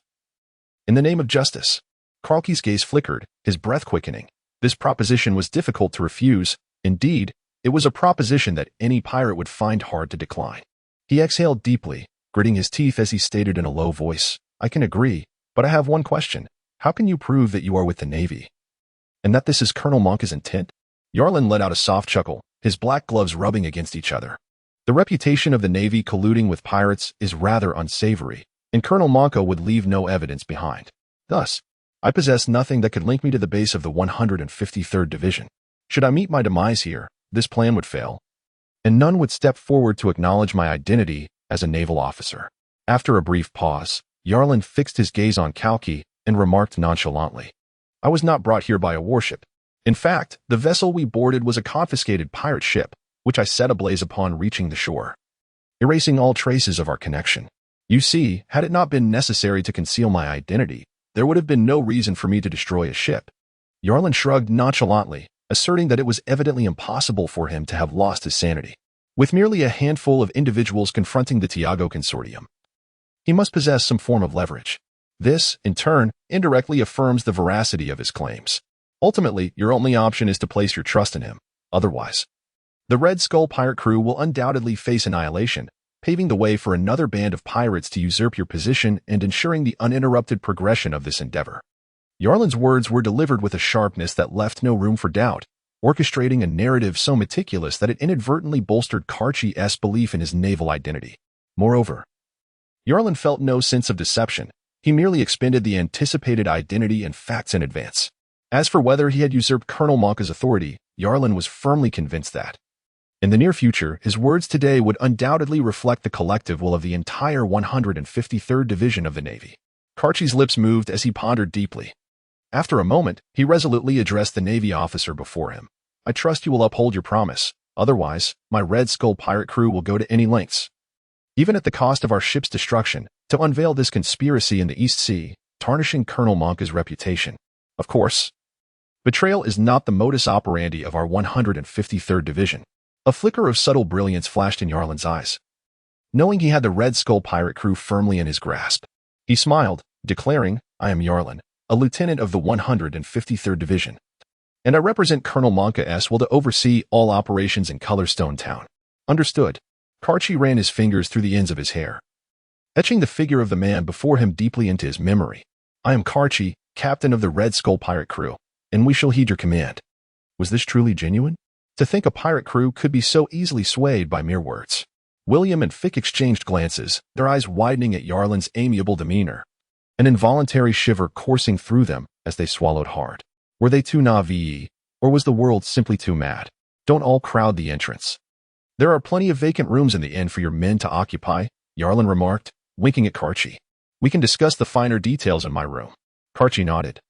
In the name of justice. Karlke's gaze flickered, his breath quickening. This proposition was difficult to refuse. Indeed, it was a proposition that any pirate would find hard to decline. He exhaled deeply, gritting his teeth as he stated in a low voice, "I can agree, but I have one question. How can you prove that you are with the Navy? And that this is Colonel Monka's intent?" Yarlin let out a soft chuckle, his black gloves rubbing against each other. The reputation of the Navy colluding with pirates is rather unsavory, and Colonel Monka would leave no evidence behind. Thus, I possess nothing that could link me to the base of the 153rd Division. Should I meet my demise here, this plan would fail, and none would step forward to acknowledge my identity as a naval officer. After a brief pause, Yarlin fixed his gaze on Kalki and remarked nonchalantly, "I was not brought here by a warship. In fact, the vessel we boarded was a confiscated pirate ship, which I set ablaze upon reaching the shore, erasing all traces of our connection. You see, had it not been necessary to conceal my identity, there would have been no reason for me to destroy a ship." Yarlin shrugged nonchalantly, asserting that it was evidently impossible for him to have lost his sanity. With merely a handful of individuals confronting the Tiago Consortium, he must possess some form of leverage. This, in turn, indirectly affirms the veracity of his claims. Ultimately, your only option is to place your trust in him. Otherwise, the Red Skull pirate crew will undoubtedly face annihilation, paving the way for another band of pirates to usurp your position and ensuring the uninterrupted progression of this endeavor. Yarlin's words were delivered with a sharpness that left no room for doubt, orchestrating a narrative so meticulous that it inadvertently bolstered Karchi's belief in his naval identity. Moreover, Yarlin felt no sense of deception. He merely expended the anticipated identity and facts in advance. As for whether he had usurped Colonel Monka's authority, Yarlin was firmly convinced that, in the near future, his words today would undoubtedly reflect the collective will of the entire 153rd Division of the Navy. Karchi's lips moved as he pondered deeply. After a moment, he resolutely addressed the Navy officer before him. "I trust you will uphold your promise. Otherwise, my Red Skull pirate crew will go to any lengths, even at the cost of our ship's destruction, to unveil this conspiracy in the East Sea, tarnishing Colonel Monka's reputation. Of course, betrayal is not the modus operandi of our 153rd Division." A flicker of subtle brilliance flashed in Yarlin's eyes. Knowing he had the Red Skull pirate crew firmly in his grasp, he smiled, declaring, "I am Yarlin, a lieutenant of the 153rd Division, and I represent Colonel Monka will to oversee all operations in Colorstone Town." "Understood." Karchi ran his fingers through the ends of his hair, etching the figure of the man before him deeply into his memory. "I am Karchi, captain of the Red Skull pirate crew, and we shall heed your command." Was this truly genuine? To think a pirate crew could be so easily swayed by mere words. William and Fick exchanged glances, their eyes widening at Yarlin's amiable demeanor, an involuntary shiver coursing through them as they swallowed hard. Were they too naive, or was the world simply too mad? "Don't all crowd the entrance. There are plenty of vacant rooms in the inn for your men to occupy," Yarlin remarked, winking at Karchi. "We can discuss the finer details in my room." Karchi nodded,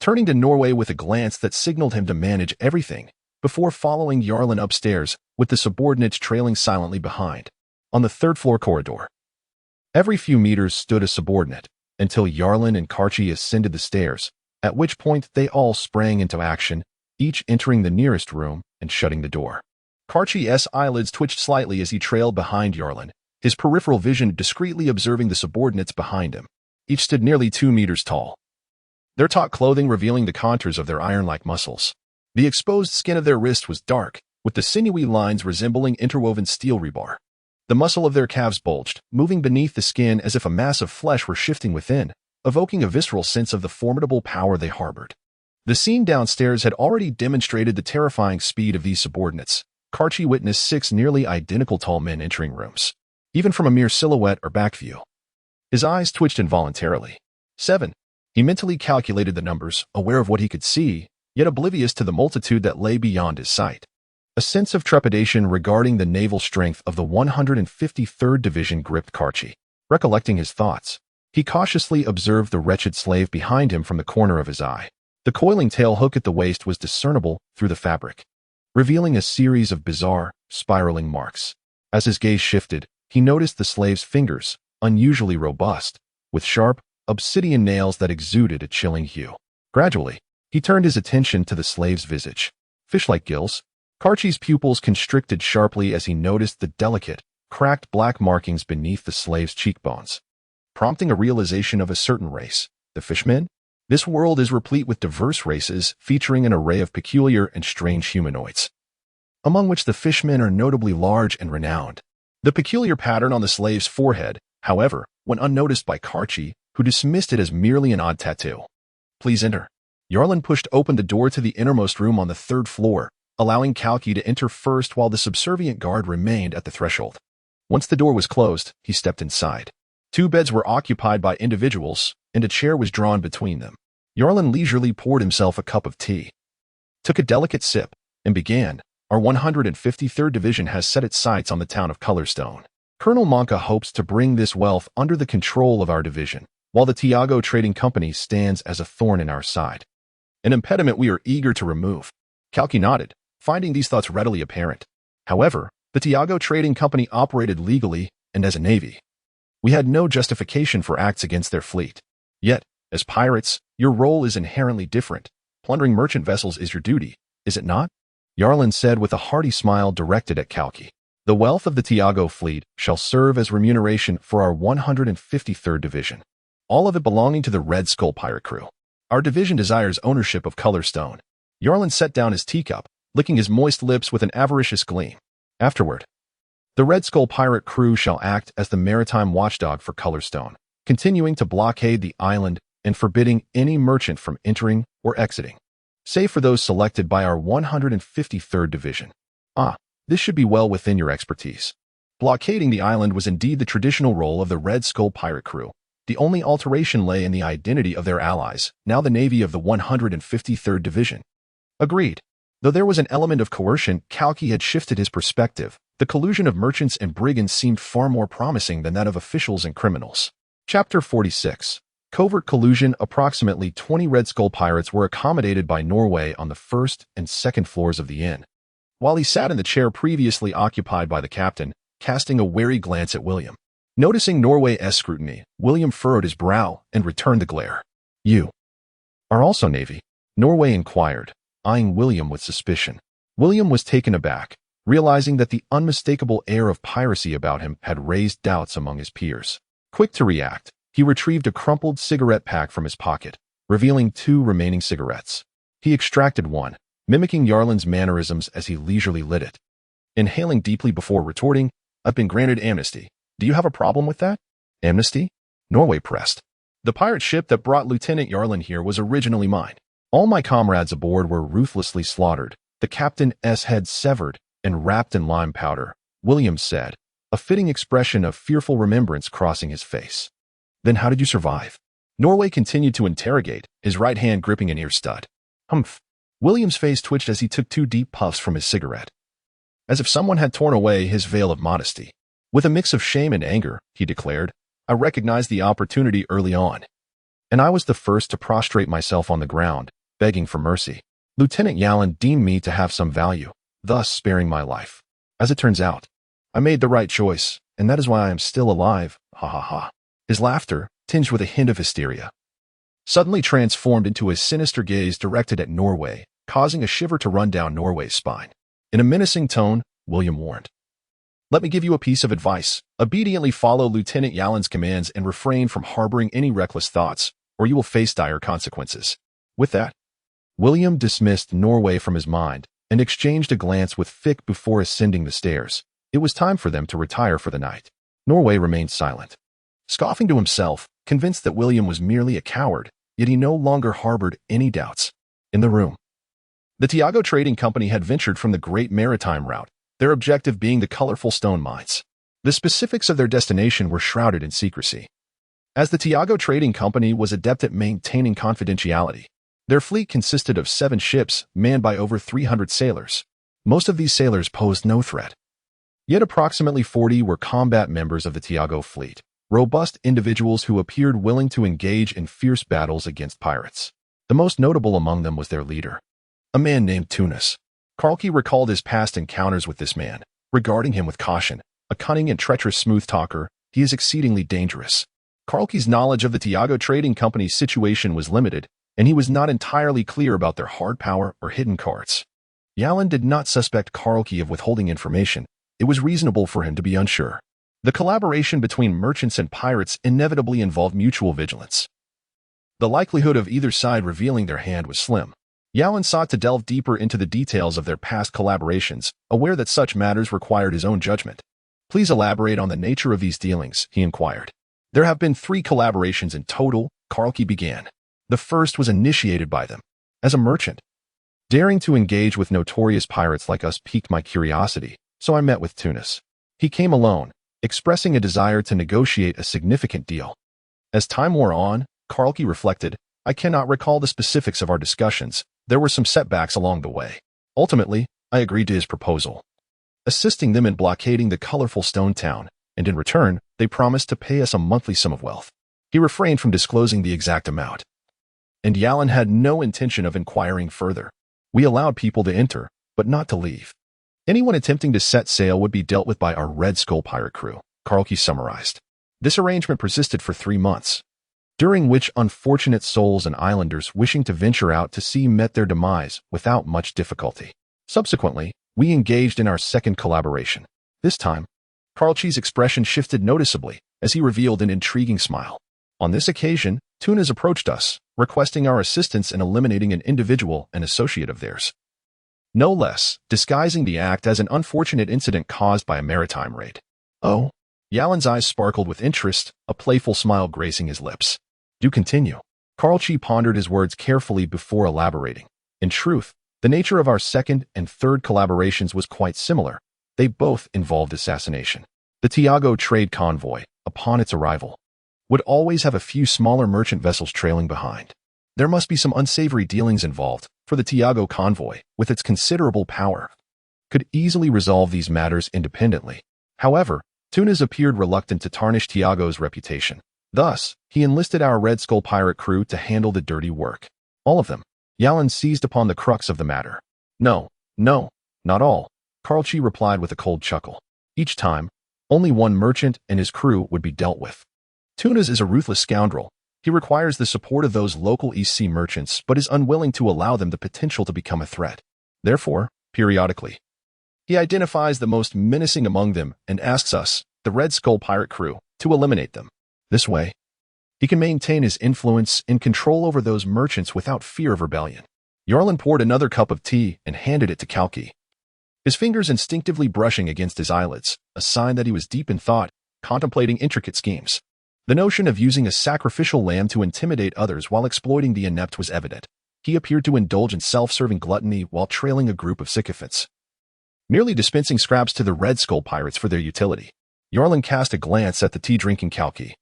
turning to Norway with a glance that signaled him to manage everything, before following Yarlin upstairs, with the subordinates trailing silently behind. On the third-floor corridor, every few meters stood a subordinate, until Yarlin and Karchi ascended the stairs, at which point they all sprang into action, each entering the nearest room and shutting the door. Karchi's eyelids twitched slightly as he trailed behind Yarlin, his peripheral vision discreetly observing the subordinates behind him. Each stood nearly 2 meters tall, their taut clothing revealing the contours of their iron-like muscles. The exposed skin of their wrist was dark, with the sinewy lines resembling interwoven steel rebar. The muscle of their calves bulged, moving beneath the skin as if a mass of flesh were shifting within, evoking a visceral sense of the formidable power they harbored. The scene downstairs had already demonstrated the terrifying speed of these subordinates. Karchi witnessed 6 nearly identical tall men entering rooms, even from a mere silhouette or back view. His eyes twitched involuntarily. 7. He mentally calculated the numbers, aware of what he could see, yet oblivious to the multitude that lay beyond his sight. A sense of trepidation regarding the naval strength of the 153rd Division gripped Karchi. Recollecting his thoughts, he cautiously observed the wretched slave behind him from the corner of his eye. The coiling tail hook at the waist was discernible through the fabric, revealing a series of bizarre, spiraling marks. As his gaze shifted, he noticed the slave's fingers, unusually robust, with sharp, obsidian nails that exuded a chilling hue. Gradually, he turned his attention to the slave's visage. Fish-like gills. Karchi's pupils constricted sharply as he noticed the delicate, cracked black markings beneath the slave's cheekbones, prompting a realization of a certain race, the fishmen. This world is replete with diverse races featuring an array of peculiar and strange humanoids, among which the fishmen are notably large and renowned. The peculiar pattern on the slave's forehead, however, went unnoticed by Karchi, who dismissed it as merely an odd tattoo. "Please enter." Yarlin pushed open the door to the innermost room on the 3rd floor, allowing Kalki to enter first while the subservient guard remained at the threshold. Once the door was closed, he stepped inside. 2 beds were occupied by individuals, and a chair was drawn between them. Yarlin leisurely poured himself a cup of tea, took a delicate sip, and began. "Our 153rd Division has set its sights on the town of Colorstone. Colonel Monka hopes to bring this wealth under the control of our division, while the Tiago Trading Company stands as a thorn in our side. An impediment we are eager to remove." Kalki nodded, finding these thoughts readily apparent. "However, the Tiago Trading Company operated legally and as a navy. We had no justification for acts against their fleet. Yet, as pirates, your role is inherently different. Plundering merchant vessels is your duty, is it not?" Yarlin said with a hearty smile directed at Kalki. "The wealth of the Tiago fleet shall serve as remuneration for our 153rd Division, all of it belonging to the Red Skull pirate crew. Our division desires ownership of Colorstone." Yarlin set down his teacup, licking his moist lips with an avaricious gleam. Afterward, "The Red Skull pirate crew shall act as the maritime watchdog for Colorstone, continuing to blockade the island and forbidding any merchant from entering or exiting, save for those selected by our 153rd Division. This should be well within your expertise." Blockading the island was indeed the traditional role of the Red Skull pirate crew. The only alteration lay in the identity of their allies, now the navy of the 153rd Division. Agreed. Though there was an element of coercion, Kalki had shifted his perspective. The collusion of merchants and brigands seemed far more promising than that of officials and criminals. Chapter 46. Covert collusion. Approximately 20 Red Skull pirates were accommodated by Norway on the 1st and 2nd floors of the inn. While he sat in the chair previously occupied by the captain, casting a wary glance at William. Noticing Norway's scrutiny, William furrowed his brow and returned the glare. "You are also Navy?" Norway inquired, eyeing William with suspicion. William was taken aback, realizing that the unmistakable air of piracy about him had raised doubts among his peers. Quick to react, he retrieved a crumpled cigarette pack from his pocket, revealing 2 remaining cigarettes. He extracted one, mimicking Yarlin's mannerisms as he leisurely lit it. Inhaling deeply before retorting, "I've been granted amnesty. Do you have a problem with that?" "Amnesty?" Norway pressed. "The pirate ship that brought Lieutenant Yarlin here was originally mine. All my comrades aboard were ruthlessly slaughtered, the captain's head severed and wrapped in lime powder," William said, a fitting expression of fearful remembrance crossing his face. "Then how did you survive?" Norway continued to interrogate, his right hand gripping an ear stud. "Humph." William's face twitched as he took 2 deep puffs from his cigarette, as if someone had torn away his veil of modesty. With a mix of shame and anger, he declared, "I recognized the opportunity early on, and I was the first to prostrate myself on the ground, begging for mercy. Lieutenant Yarlin deemed me to have some value, thus sparing my life. As it turns out, I made the right choice, and that is why I am still alive. Ha ha ha." His laughter, tinged with a hint of hysteria, suddenly transformed into a sinister gaze directed at Norway, causing a shiver to run down Norway's spine. In a menacing tone, William warned, "Let me give you a piece of advice. Obediently follow Lieutenant Yarlin's commands and refrain from harboring any reckless thoughts, or you will face dire consequences." With that, William dismissed Norway from his mind and exchanged a glance with Fick before ascending the stairs. It was time for them to retire for the night. Norway remained silent, scoffing to himself, convinced that William was merely a coward, yet he no longer harbored any doubts. In the room, the Tiago Trading Company had ventured from the Great Maritime Route, their objective being the colorful stone mines. The specifics of their destination were shrouded in secrecy, as the Tiago Trading Company was adept at maintaining confidentiality. Their fleet consisted of 7 ships manned by over 300 sailors. Most of these sailors posed no threat, yet approximately 40 were combat members of the Tiago fleet, robust individuals who appeared willing to engage in fierce battles against pirates. The most notable among them was their leader, a man named Tunis. Karlki recalled his past encounters with this man, regarding him with caution. A cunning and treacherous smooth talker, he is exceedingly dangerous. Karlki's knowledge of the Tiago Trading Company's situation was limited, and he was not entirely clear about their hard power or hidden cards. Yarlin did not suspect Karlki of withholding information. It was reasonable for him to be unsure. The collaboration between merchants and pirates inevitably involved mutual vigilance. The likelihood of either side revealing their hand was slim. Yarlin sought to delve deeper into the details of their past collaborations, aware that such matters required his own judgment. "Please elaborate on the nature of these dealings," he inquired. There have been 3 collaborations in total, Karlke began. The first was initiated by them. As a merchant, daring to engage with notorious pirates like us piqued my curiosity, so I met with Tunis. He came alone, expressing a desire to negotiate a significant deal. As time wore on, Karlke reflected, I cannot recall the specifics of our discussions. There were some setbacks along the way. Ultimately, I agreed to his proposal, assisting them in blockading the colorful stone town, and in return, they promised to pay us a monthly sum of wealth. He refrained from disclosing the exact amount, and Yalin had no intention of inquiring further. We allowed people to enter, but not to leave. Anyone attempting to set sail would be dealt with by our Red Skull pirate crew, Karlke summarized. This arrangement persisted for 3 months, during which unfortunate souls and islanders wishing to venture out to sea met their demise without much difficulty. Subsequently, we engaged in our second collaboration. This time, Karlke's expression shifted noticeably as he revealed an intriguing smile. On this occasion, Tunas approached us, requesting our assistance in eliminating an individual and associate of theirs. No less, disguising the act as an unfortunate incident caused by a maritime raid. Oh? Yalin's eyes sparkled with interest, a playful smile gracing his lips. Do continue. Karlke pondered his words carefully before elaborating. In truth, the nature of our second and third collaborations was quite similar. They both involved assassination. The Tiago trade convoy, upon its arrival, would always have a few smaller merchant vessels trailing behind. There must be some unsavory dealings involved, for the Tiago convoy, with its considerable power, could easily resolve these matters independently. However, Tunas appeared reluctant to tarnish Tiago's reputation. Thus, he enlisted our Red Skull pirate crew to handle the dirty work. All of them. Yalin seized upon the crux of the matter. No, not all, Karlke replied with a cold chuckle. Each time, only one merchant and his crew would be dealt with. Tunas is a ruthless scoundrel. He requires the support of those local East Sea merchants but is unwilling to allow them the potential to become a threat. Therefore, periodically, he identifies the most menacing among them and asks us, the Red Skull pirate crew, to eliminate them. This way, he can maintain his influence and control over those merchants without fear of rebellion. Yarlin poured another cup of tea and handed it to Karlke, his fingers instinctively brushing against his eyelids, a sign that he was deep in thought, contemplating intricate schemes. The notion of using a sacrificial lamb to intimidate others while exploiting the inept was evident. He appeared to indulge in self-serving gluttony while trailing a group of sycophants, merely dispensing scraps to the Red Skull pirates for their utility. Yarlin cast a glance at the tea-drinking Karlke,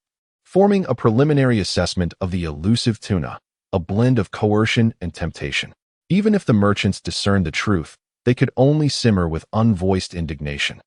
forming a preliminary assessment of the elusive tuna, a blend of coercion and temptation. Even if the merchants discerned the truth, they could only simmer with unvoiced indignation.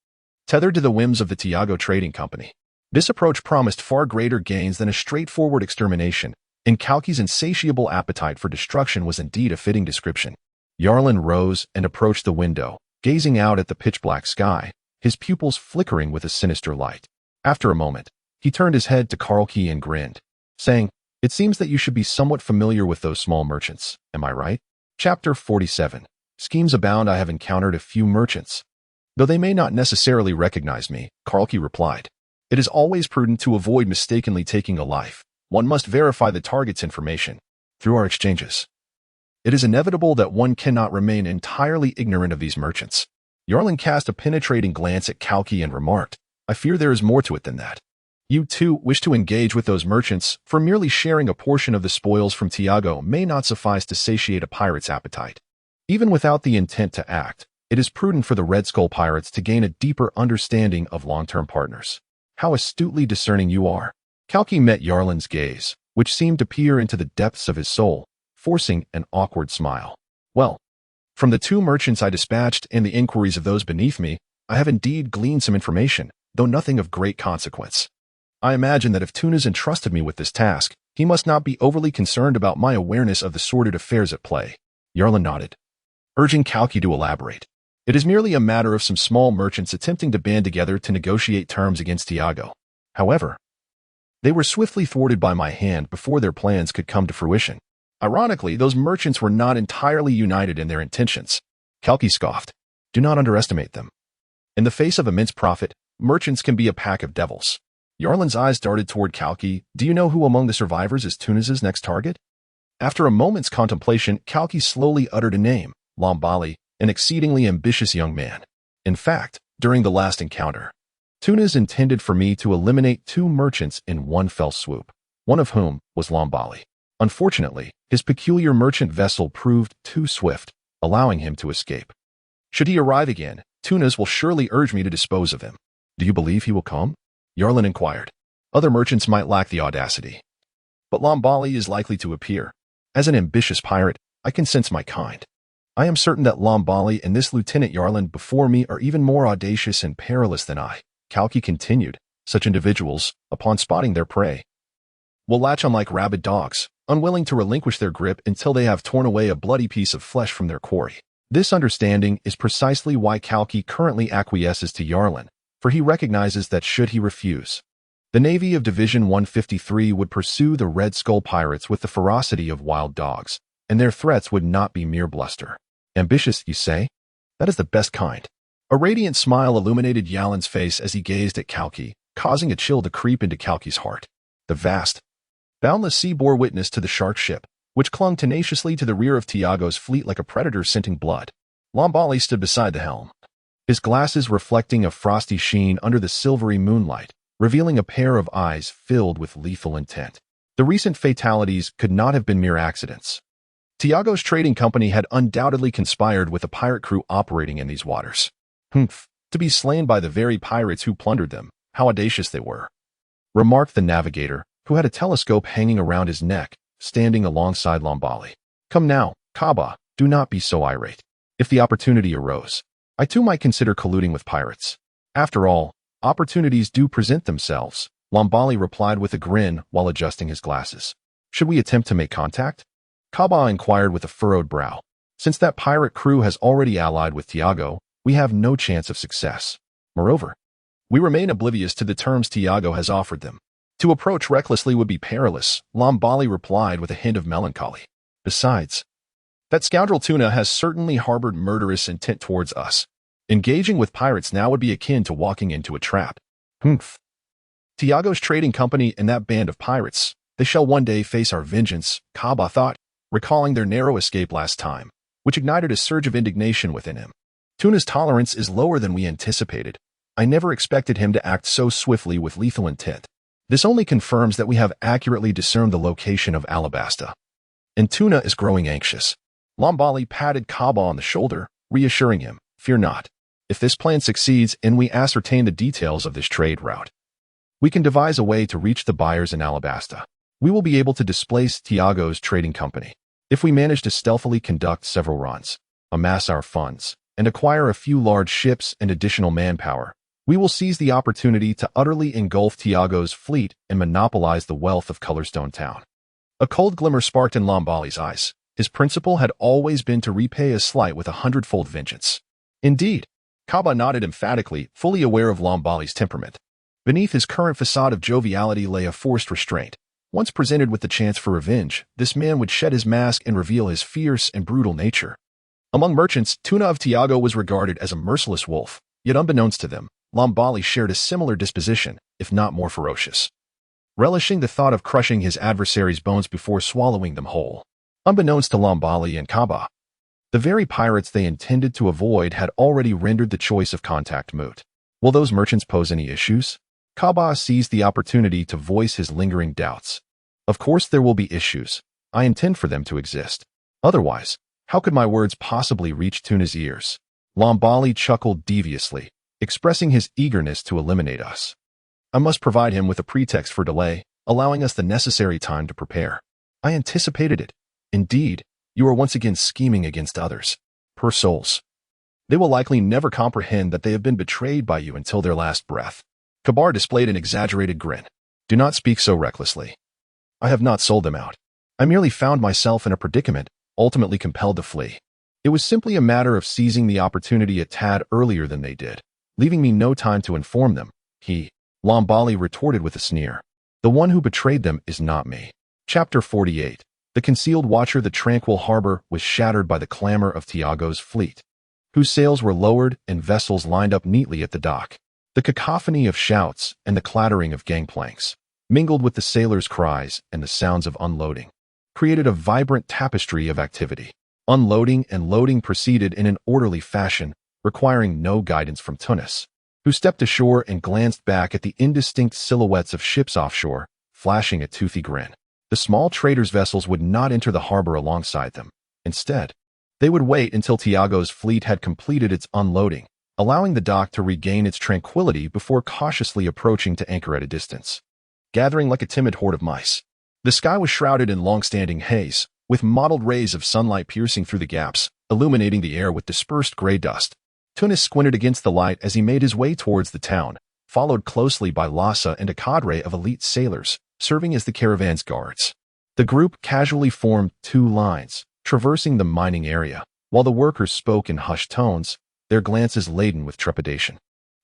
Tethered to the whims of the Tiago Trading Company, this approach promised far greater gains than a straightforward extermination, and Karlke's insatiable appetite for destruction was indeed a fitting description. Yarlin rose and approached the window, gazing out at the pitch-black sky, his pupils flickering with a sinister light. After a moment, he turned his head to Karlke and grinned, saying, It seems that you should be somewhat familiar with those small merchants, am I right? Chapter 47. Schemes abound. I have encountered a few merchants, though they may not necessarily recognize me, Karlke replied. It is always prudent to avoid mistakenly taking a life. One must verify the target's information through our exchanges. It is inevitable that one cannot remain entirely ignorant of these merchants. Yarlin cast a penetrating glance at Karlke and remarked, I fear there is more to it than that. You too wish to engage with those merchants, for merely sharing a portion of the spoils from Tiago may not suffice to satiate a pirate's appetite. Even without the intent to act, it is prudent for the Red Skull pirates to gain a deeper understanding of long-term partners. How astutely discerning you are. Karlke met Yarlin's gaze, which seemed to peer into the depths of his soul, forcing an awkward smile. Well, from the 2 merchants I dispatched and the inquiries of those beneath me, I have indeed gleaned some information, though nothing of great consequence. I imagine that if Tunas entrusted me with this task, he must not be overly concerned about my awareness of the sordid affairs at play. Yarlin nodded, urging Karlke to elaborate. It is merely a matter of some small merchants attempting to band together to negotiate terms against Tiago. However, they were swiftly thwarted by my hand before their plans could come to fruition. Ironically, those merchants were not entirely united in their intentions. Karlke scoffed. Do not underestimate them. In the face of immense profit, merchants can be a pack of devils. Yarlin's eyes darted toward Karlke. Do you know who among the survivors is Tunas's next target? After a moment's contemplation, Karlke slowly uttered a name, Lombali, an exceedingly ambitious young man. In fact, during the last encounter, Tunas intended for me to eliminate 2 merchants in one fell swoop, one of whom was Lombali. Unfortunately, his peculiar merchant vessel proved too swift, allowing him to escape. Should he arrive again, Tunas will surely urge me to dispose of him. Do you believe he will come? Yarlin inquired. Other merchants might lack the audacity, but Lombali is likely to appear. As an ambitious pirate, I can sense my kind. I am certain that Lombali and this Lieutenant Yarlin before me are even more audacious and perilous than I. Kalki continued. Such individuals, upon spotting their prey, will latch on like rabid dogs, unwilling to relinquish their grip until they have torn away a bloody piece of flesh from their quarry. This understanding is precisely why Kalki currently acquiesces to Yarlin, for he recognizes that should he refuse, the Navy of Division 153 would pursue the Red Skull pirates with the ferocity of wild dogs, and their threats would not be mere bluster. Ambitious, you say? That is the best kind. A radiant smile illuminated Yalin's face as he gazed at Kalki, causing a chill to creep into Kalki's heart. The vast, boundless sea bore witness to the shark ship, which clung tenaciously to the rear of Tiago's fleet like a predator scenting blood. Lombali stood beside the helm, his glasses reflecting a frosty sheen under the silvery moonlight, revealing a pair of eyes filled with lethal intent. The recent fatalities could not have been mere accidents. Tiago's trading company had undoubtedly conspired with a pirate crew operating in these waters. Humph, to be slain by the very pirates who plundered them, how audacious they were, remarked the navigator, who had a telescope hanging around his neck, standing alongside Lombali. Come now, Kaba, do not be so irate. If the opportunity arose, I too might consider colluding with pirates. After all, opportunities do present themselves, Lombali replied with a grin while adjusting his glasses. Should we attempt to make contact? Kaba inquired with a furrowed brow. Since that pirate crew has already allied with Tiago, we have no chance of success. Moreover, we remain oblivious to the terms Tiago has offered them. To approach recklessly would be perilous, Lombali replied with a hint of melancholy. Besides, that scoundrel Tuna has certainly harbored murderous intent towards us. Engaging with pirates now would be akin to walking into a trap. Humph. Tiago's trading company and that band of pirates, they shall one day face our vengeance, Kaba thought, recalling their narrow escape last time, which ignited a surge of indignation within him. Tuna's tolerance is lower than we anticipated. I never expected him to act so swiftly with lethal intent. This only confirms that we have accurately discerned the location of Alabasta. And Tuna is growing anxious. Lombali patted Kaba on the shoulder, reassuring him, fear not. If this plan succeeds and we ascertain the details of this trade route, we can devise a way to reach the buyers in Alabasta. We will be able to displace Tiago's trading company. If we manage to stealthily conduct several runs, amass our funds, and acquire a few large ships and additional manpower, we will seize the opportunity to utterly engulf Tiago's fleet and monopolize the wealth of Colorstone Town. A cold glimmer sparked in Lombali's eyes. His principle had always been to repay a slight with 100-fold vengeance. Indeed, Kaba nodded emphatically, fully aware of Lombali's temperament. Beneath his current facade of joviality lay a forced restraint. Once presented with the chance for revenge, this man would shed his mask and reveal his fierce and brutal nature. Among merchants, Tuna of Tiago was regarded as a merciless wolf, yet unbeknownst to them, Lombali shared a similar disposition, if not more ferocious, relishing the thought of crushing his adversary's bones before swallowing them whole. Unbeknownst to Lombali and Kaba, the very pirates they intended to avoid had already rendered the choice of contact moot. Will those merchants pose any issues? Kaba seized the opportunity to voice his lingering doubts. Of course there will be issues. I intend for them to exist. Otherwise, how could my words possibly reach Tuna's ears? Lombali chuckled deviously, expressing his eagerness to eliminate us. I must provide him with a pretext for delay, allowing us the necessary time to prepare. I anticipated it. Indeed, you are once again scheming against others. Poor souls. They will likely never comprehend that they have been betrayed by you until their last breath. Kabar displayed an exaggerated grin. Do not speak so recklessly. I have not sold them out. I merely found myself in a predicament, ultimately compelled to flee. It was simply a matter of seizing the opportunity a tad earlier than they did, leaving me no time to inform them. Lombali retorted with a sneer. The one who betrayed them is not me. Chapter 48. The concealed watcher. The tranquil harbor was shattered by the clamor of Tiago's fleet, whose sails were lowered and vessels lined up neatly at the dock. The cacophony of shouts and the clattering of gangplanks, mingled with the sailors' cries and the sounds of unloading, created a vibrant tapestry of activity. Unloading and loading proceeded in an orderly fashion, requiring no guidance from Tunis. who stepped ashore and glanced back at the indistinct silhouettes of ships offshore, flashing a toothy grin. The small traders' vessels would not enter the harbor alongside them. Instead, they would wait until Tiago's fleet had completed its unloading, allowing the dock to regain its tranquility before cautiously approaching to anchor at a distance. Gathering like a timid horde of mice, the sky was shrouded in long-standing haze, with mottled rays of sunlight piercing through the gaps, illuminating the air with dispersed gray dust. Tunis squinted against the light as he made his way towards the town, followed closely by Lhasa and a cadre of elite sailors, serving as the caravan's guards. The group casually formed two lines, traversing the mining area, while the workers spoke in hushed tones, their glances laden with trepidation.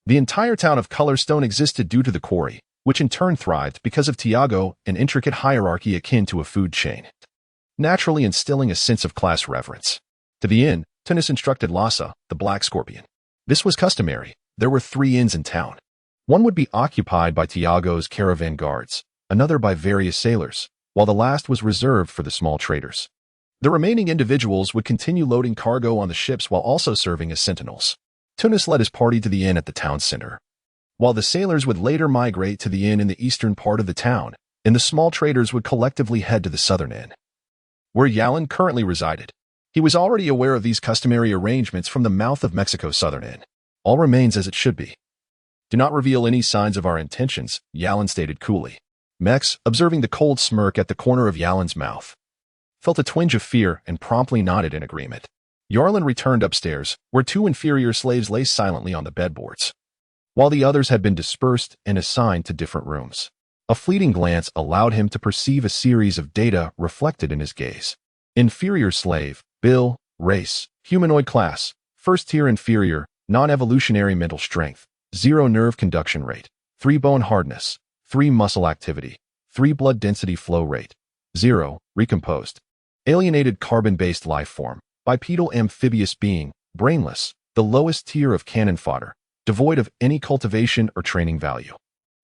The entire town of Colorstone existed due to the quarry, which in turn thrived because of Tiago, an intricate hierarchy akin to a food chain, naturally instilling a sense of class reverence. To the inn, Tunis instructed Lhasa, the Black Scorpion. This was customary. There were 3 inns in town. One would be occupied by Tiago's caravan guards, another by various sailors, while the last was reserved for the small traders. The remaining individuals would continue loading cargo on the ships while also serving as sentinels. Tunis led his party to the inn at the town center, while the sailors would later migrate to the inn in the eastern part of the town, and the small traders would collectively head to the southern inn, where Yalan currently resided. He was already aware of these customary arrangements from the mouth of Mexico's southern inn. All remains as it should be. Do not reveal any signs of our intentions, Yalan stated coolly. Mex, observing the cold smirk at the corner of Yalan's mouth, felt a twinge of fear and promptly nodded in agreement. Yarlan returned upstairs, where 2 inferior slaves lay silently on the bedboards, while the others had been dispersed and assigned to different rooms. A fleeting glance allowed him to perceive a series of data reflected in his gaze. Inferior slave, Bill, race, humanoid class, first tier inferior, non-evolutionary mental strength, 0 nerve conduction rate, 3 bone hardness, 3 muscle activity, 3 blood density flow rate, 0, recomposed. Alienated carbon-based life form, bipedal amphibious being, brainless, the lowest tier of cannon fodder, devoid of any cultivation or training value.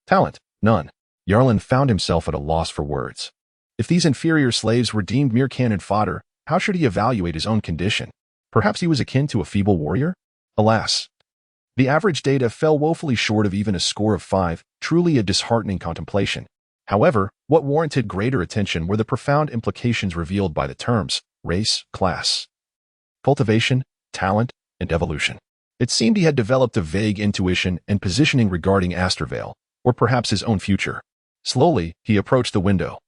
Talent, none. Yarlan found himself at a loss for words. If these inferior slaves were deemed mere cannon fodder, how should he evaluate his own condition? Perhaps he was akin to a feeble warrior? Alas, the average data fell woefully short of even a score of 5, truly a disheartening contemplation. However, what warranted greater attention were the profound implications revealed by the terms race, class, cultivation, talent, and evolution. It seemed he had developed a vague intuition and positioning regarding Asturvale, or perhaps his own future. Slowly, he approached the window,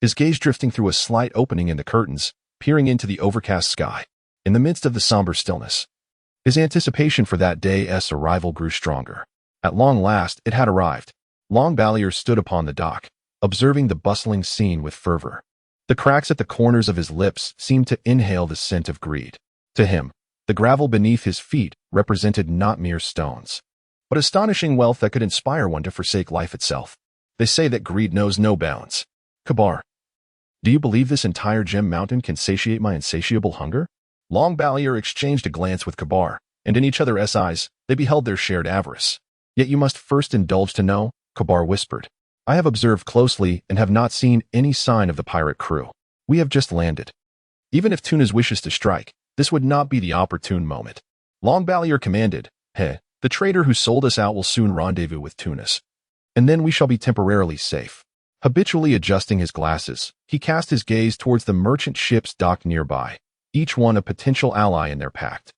his gaze drifting through a slight opening in the curtains, peering into the overcast sky. In the midst of the somber stillness, his anticipation for that day's arrival grew stronger. At long last, it had arrived. Long Ballier stood upon the dock, observing the bustling scene with fervor. The cracks at the corners of his lips seemed to inhale the scent of greed. To him, the gravel beneath his feet represented not mere stones, but astonishing wealth that could inspire one to forsake life itself. They say that greed knows no bounds. Kabar, do you believe this entire gem mountain can satiate my insatiable hunger? Long Ballier exchanged a glance with Kabar, and in each other's eyes, they beheld their shared avarice. Yet you must first indulge to know, Kabar whispered. I have observed closely and have not seen any sign of the pirate crew. We have just landed. Even if Tunas wishes to strike, this would not be the opportune moment. Long Ballier commanded, the trader who sold us out will soon rendezvous with Tunas, and then we shall be temporarily safe. Habitually adjusting his glasses, he cast his gaze towards the merchant ships docked nearby, each one a potential ally in their pact.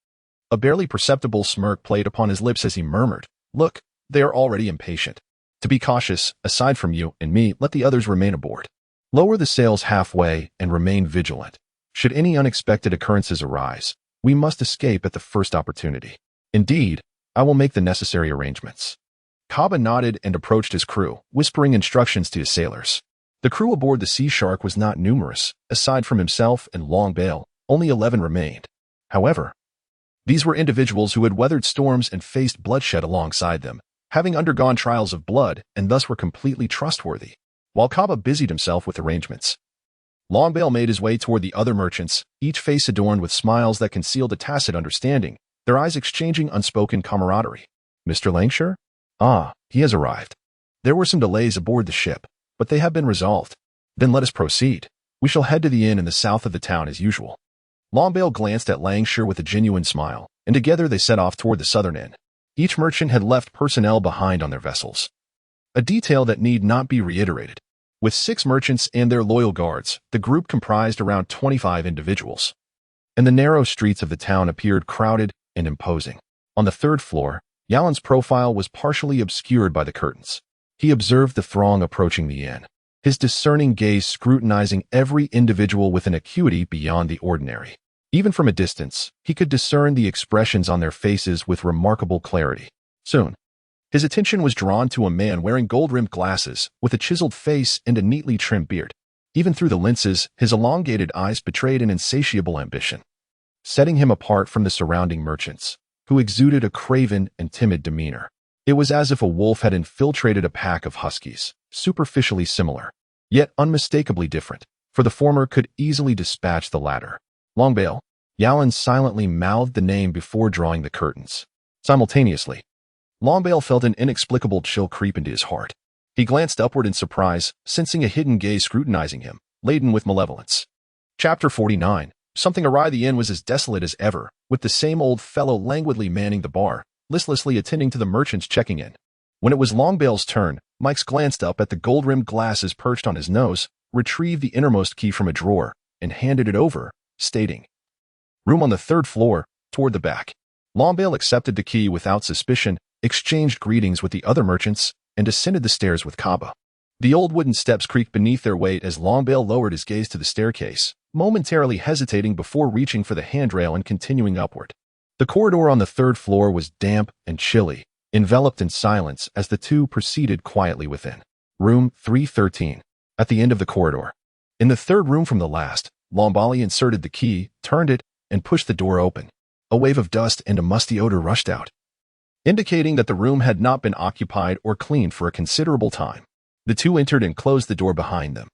A barely perceptible smirk played upon his lips as he murmured, Look, they are already impatient. To be cautious, aside from you and me, let the others remain aboard. Lower the sails halfway and remain vigilant. Should any unexpected occurrences arise, we must escape at the first opportunity. Indeed, I will make the necessary arrangements. Kaba nodded and approached his crew, whispering instructions to his sailors. The crew aboard the Sea Shark was not numerous. Aside from himself and Long Bale, only 11 remained. However, these were individuals who had weathered storms and faced bloodshed alongside them, having undergone trials of blood and thus were completely trustworthy. While Kaba busied himself with arrangements, Longbale made his way toward the other merchants, each face adorned with smiles that concealed a tacit understanding, their eyes exchanging unspoken camaraderie. Mr. Langshire? Ah, he has arrived. There were some delays aboard the ship, but they have been resolved. Then let us proceed. We shall head to the inn in the south of the town as usual. Longbale glanced at Langshire with a genuine smile, and together they set off toward the southern inn. Each merchant had left personnel behind on their vessels, a detail that need not be reiterated. With 6 merchants and their loyal guards, the group comprised around 25 individuals, and the narrow streets of the town appeared crowded and imposing. On the 3rd floor, Yalan's profile was partially obscured by the curtains. He observed the throng approaching the inn, his discerning gaze scrutinizing every individual with an acuity beyond the ordinary. Even from a distance, he could discern the expressions on their faces with remarkable clarity. Soon, his attention was drawn to a man wearing gold-rimmed glasses, with a chiseled face and a neatly trimmed beard. Even through the lenses, his elongated eyes betrayed an insatiable ambition, setting him apart from the surrounding merchants, who exuded a craven and timid demeanor. It was as if a wolf had infiltrated a pack of huskies, superficially similar, yet unmistakably different, for the former could easily dispatch the latter. Longbale. Yalan silently mouthed the name before drawing the curtains. Simultaneously, Longbale felt an inexplicable chill creep into his heart. He glanced upward in surprise, sensing a hidden gaze scrutinizing him, laden with malevolence. Chapter 49. Something awry. The inn was as desolate as ever, with the same old fellow languidly manning the bar, listlessly attending to the merchants checking in. When it was Longbale's turn, Mike's glanced up at the gold-rimmed glasses perched on his nose, retrieved the innermost key from a drawer, and handed it over, stating, "Room on the 3rd floor, toward the back." Longbale accepted the key without suspicion, exchanged greetings with the other merchants, and descended the stairs with Kaba. The old wooden steps creaked beneath their weight as Longbale lowered his gaze to the staircase, momentarily hesitating before reaching for the handrail and continuing upward. The corridor on the 3rd floor was damp and chilly, enveloped in silence as the two proceeded quietly within. Room 313, at the end of the corridor. In the 3rd room from the last, Longbale inserted the key, turned it, and pushed the door open. A wave of dust and a musty odor rushed out, indicating that the room had not been occupied or cleaned for a considerable time. The two entered and closed the door behind them.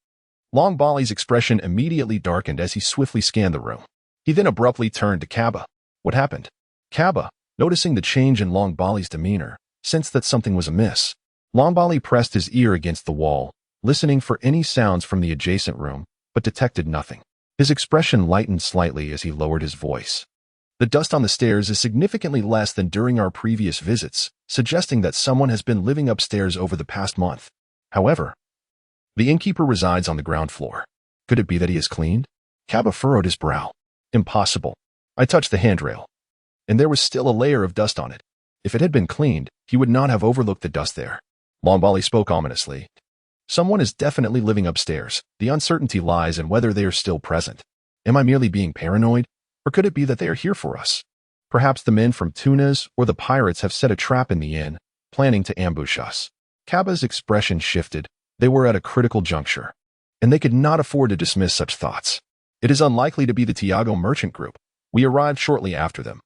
Longbale's expression immediately darkened as he swiftly scanned the room. He then abruptly turned to Kaba. What happened? Kaba, noticing the change in Longbale's demeanor, sensed that something was amiss. Longbale pressed his ear against the wall, listening for any sounds from the adjacent room, but detected nothing. His expression lightened slightly as he lowered his voice. The dust on the stairs is significantly less than during our previous visits, suggesting that someone has been living upstairs over the past month. However, the innkeeper resides on the ground floor. Could it be that he has cleaned? Kaba furrowed his brow. Impossible. I touched the handrail, and there was still a layer of dust on it. If it had been cleaned, he would not have overlooked the dust there. Longbale spoke ominously. Someone is definitely living upstairs. The uncertainty lies in whether they are still present. Am I merely being paranoid? Or could it be that they are here for us? Perhaps the men from Tunas or the pirates have set a trap in the inn, planning to ambush us. Kaba's expression shifted. They were at a critical juncture, and they could not afford to dismiss such thoughts. It is unlikely to be the Tiago merchant group. We arrived shortly after them,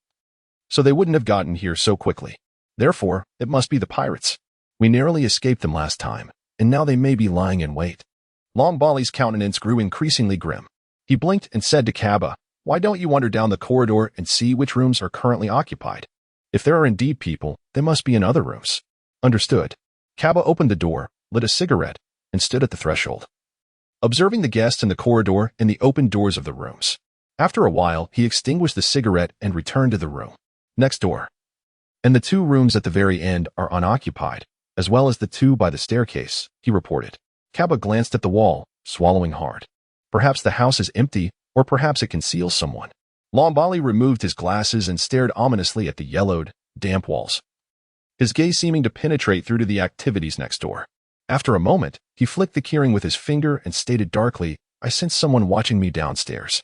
so they wouldn't have gotten here so quickly. Therefore, it must be the pirates. We narrowly escaped them last time, and now they may be lying in wait. Longbale's countenance grew increasingly grim. He blinked and said to Kaba, "Why don't you wander down the corridor and see which rooms are currently occupied? If there are indeed people, they must be in other rooms." Understood. Kaba opened the door, lit a cigarette, and stood at the threshold, observing the guests in the corridor and the open doors of the rooms. After a while, he extinguished the cigarette and returned to the room next door. And the 2 rooms at the very end are unoccupied, as well as the 2 by the staircase, he reported. Kaba glanced at the wall, swallowing hard. Perhaps the house is empty, or perhaps it conceals someone. Longbale removed his glasses and stared ominously at the yellowed, damp walls, his gaze seeming to penetrate through to the activities next door. After a moment, he flicked the keyring with his finger and stated darkly, "I sense someone watching me downstairs.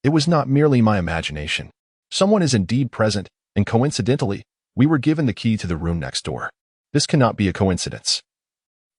It was not merely my imagination. Someone is indeed present, and coincidentally, we were given the key to the room next door. This cannot be a coincidence.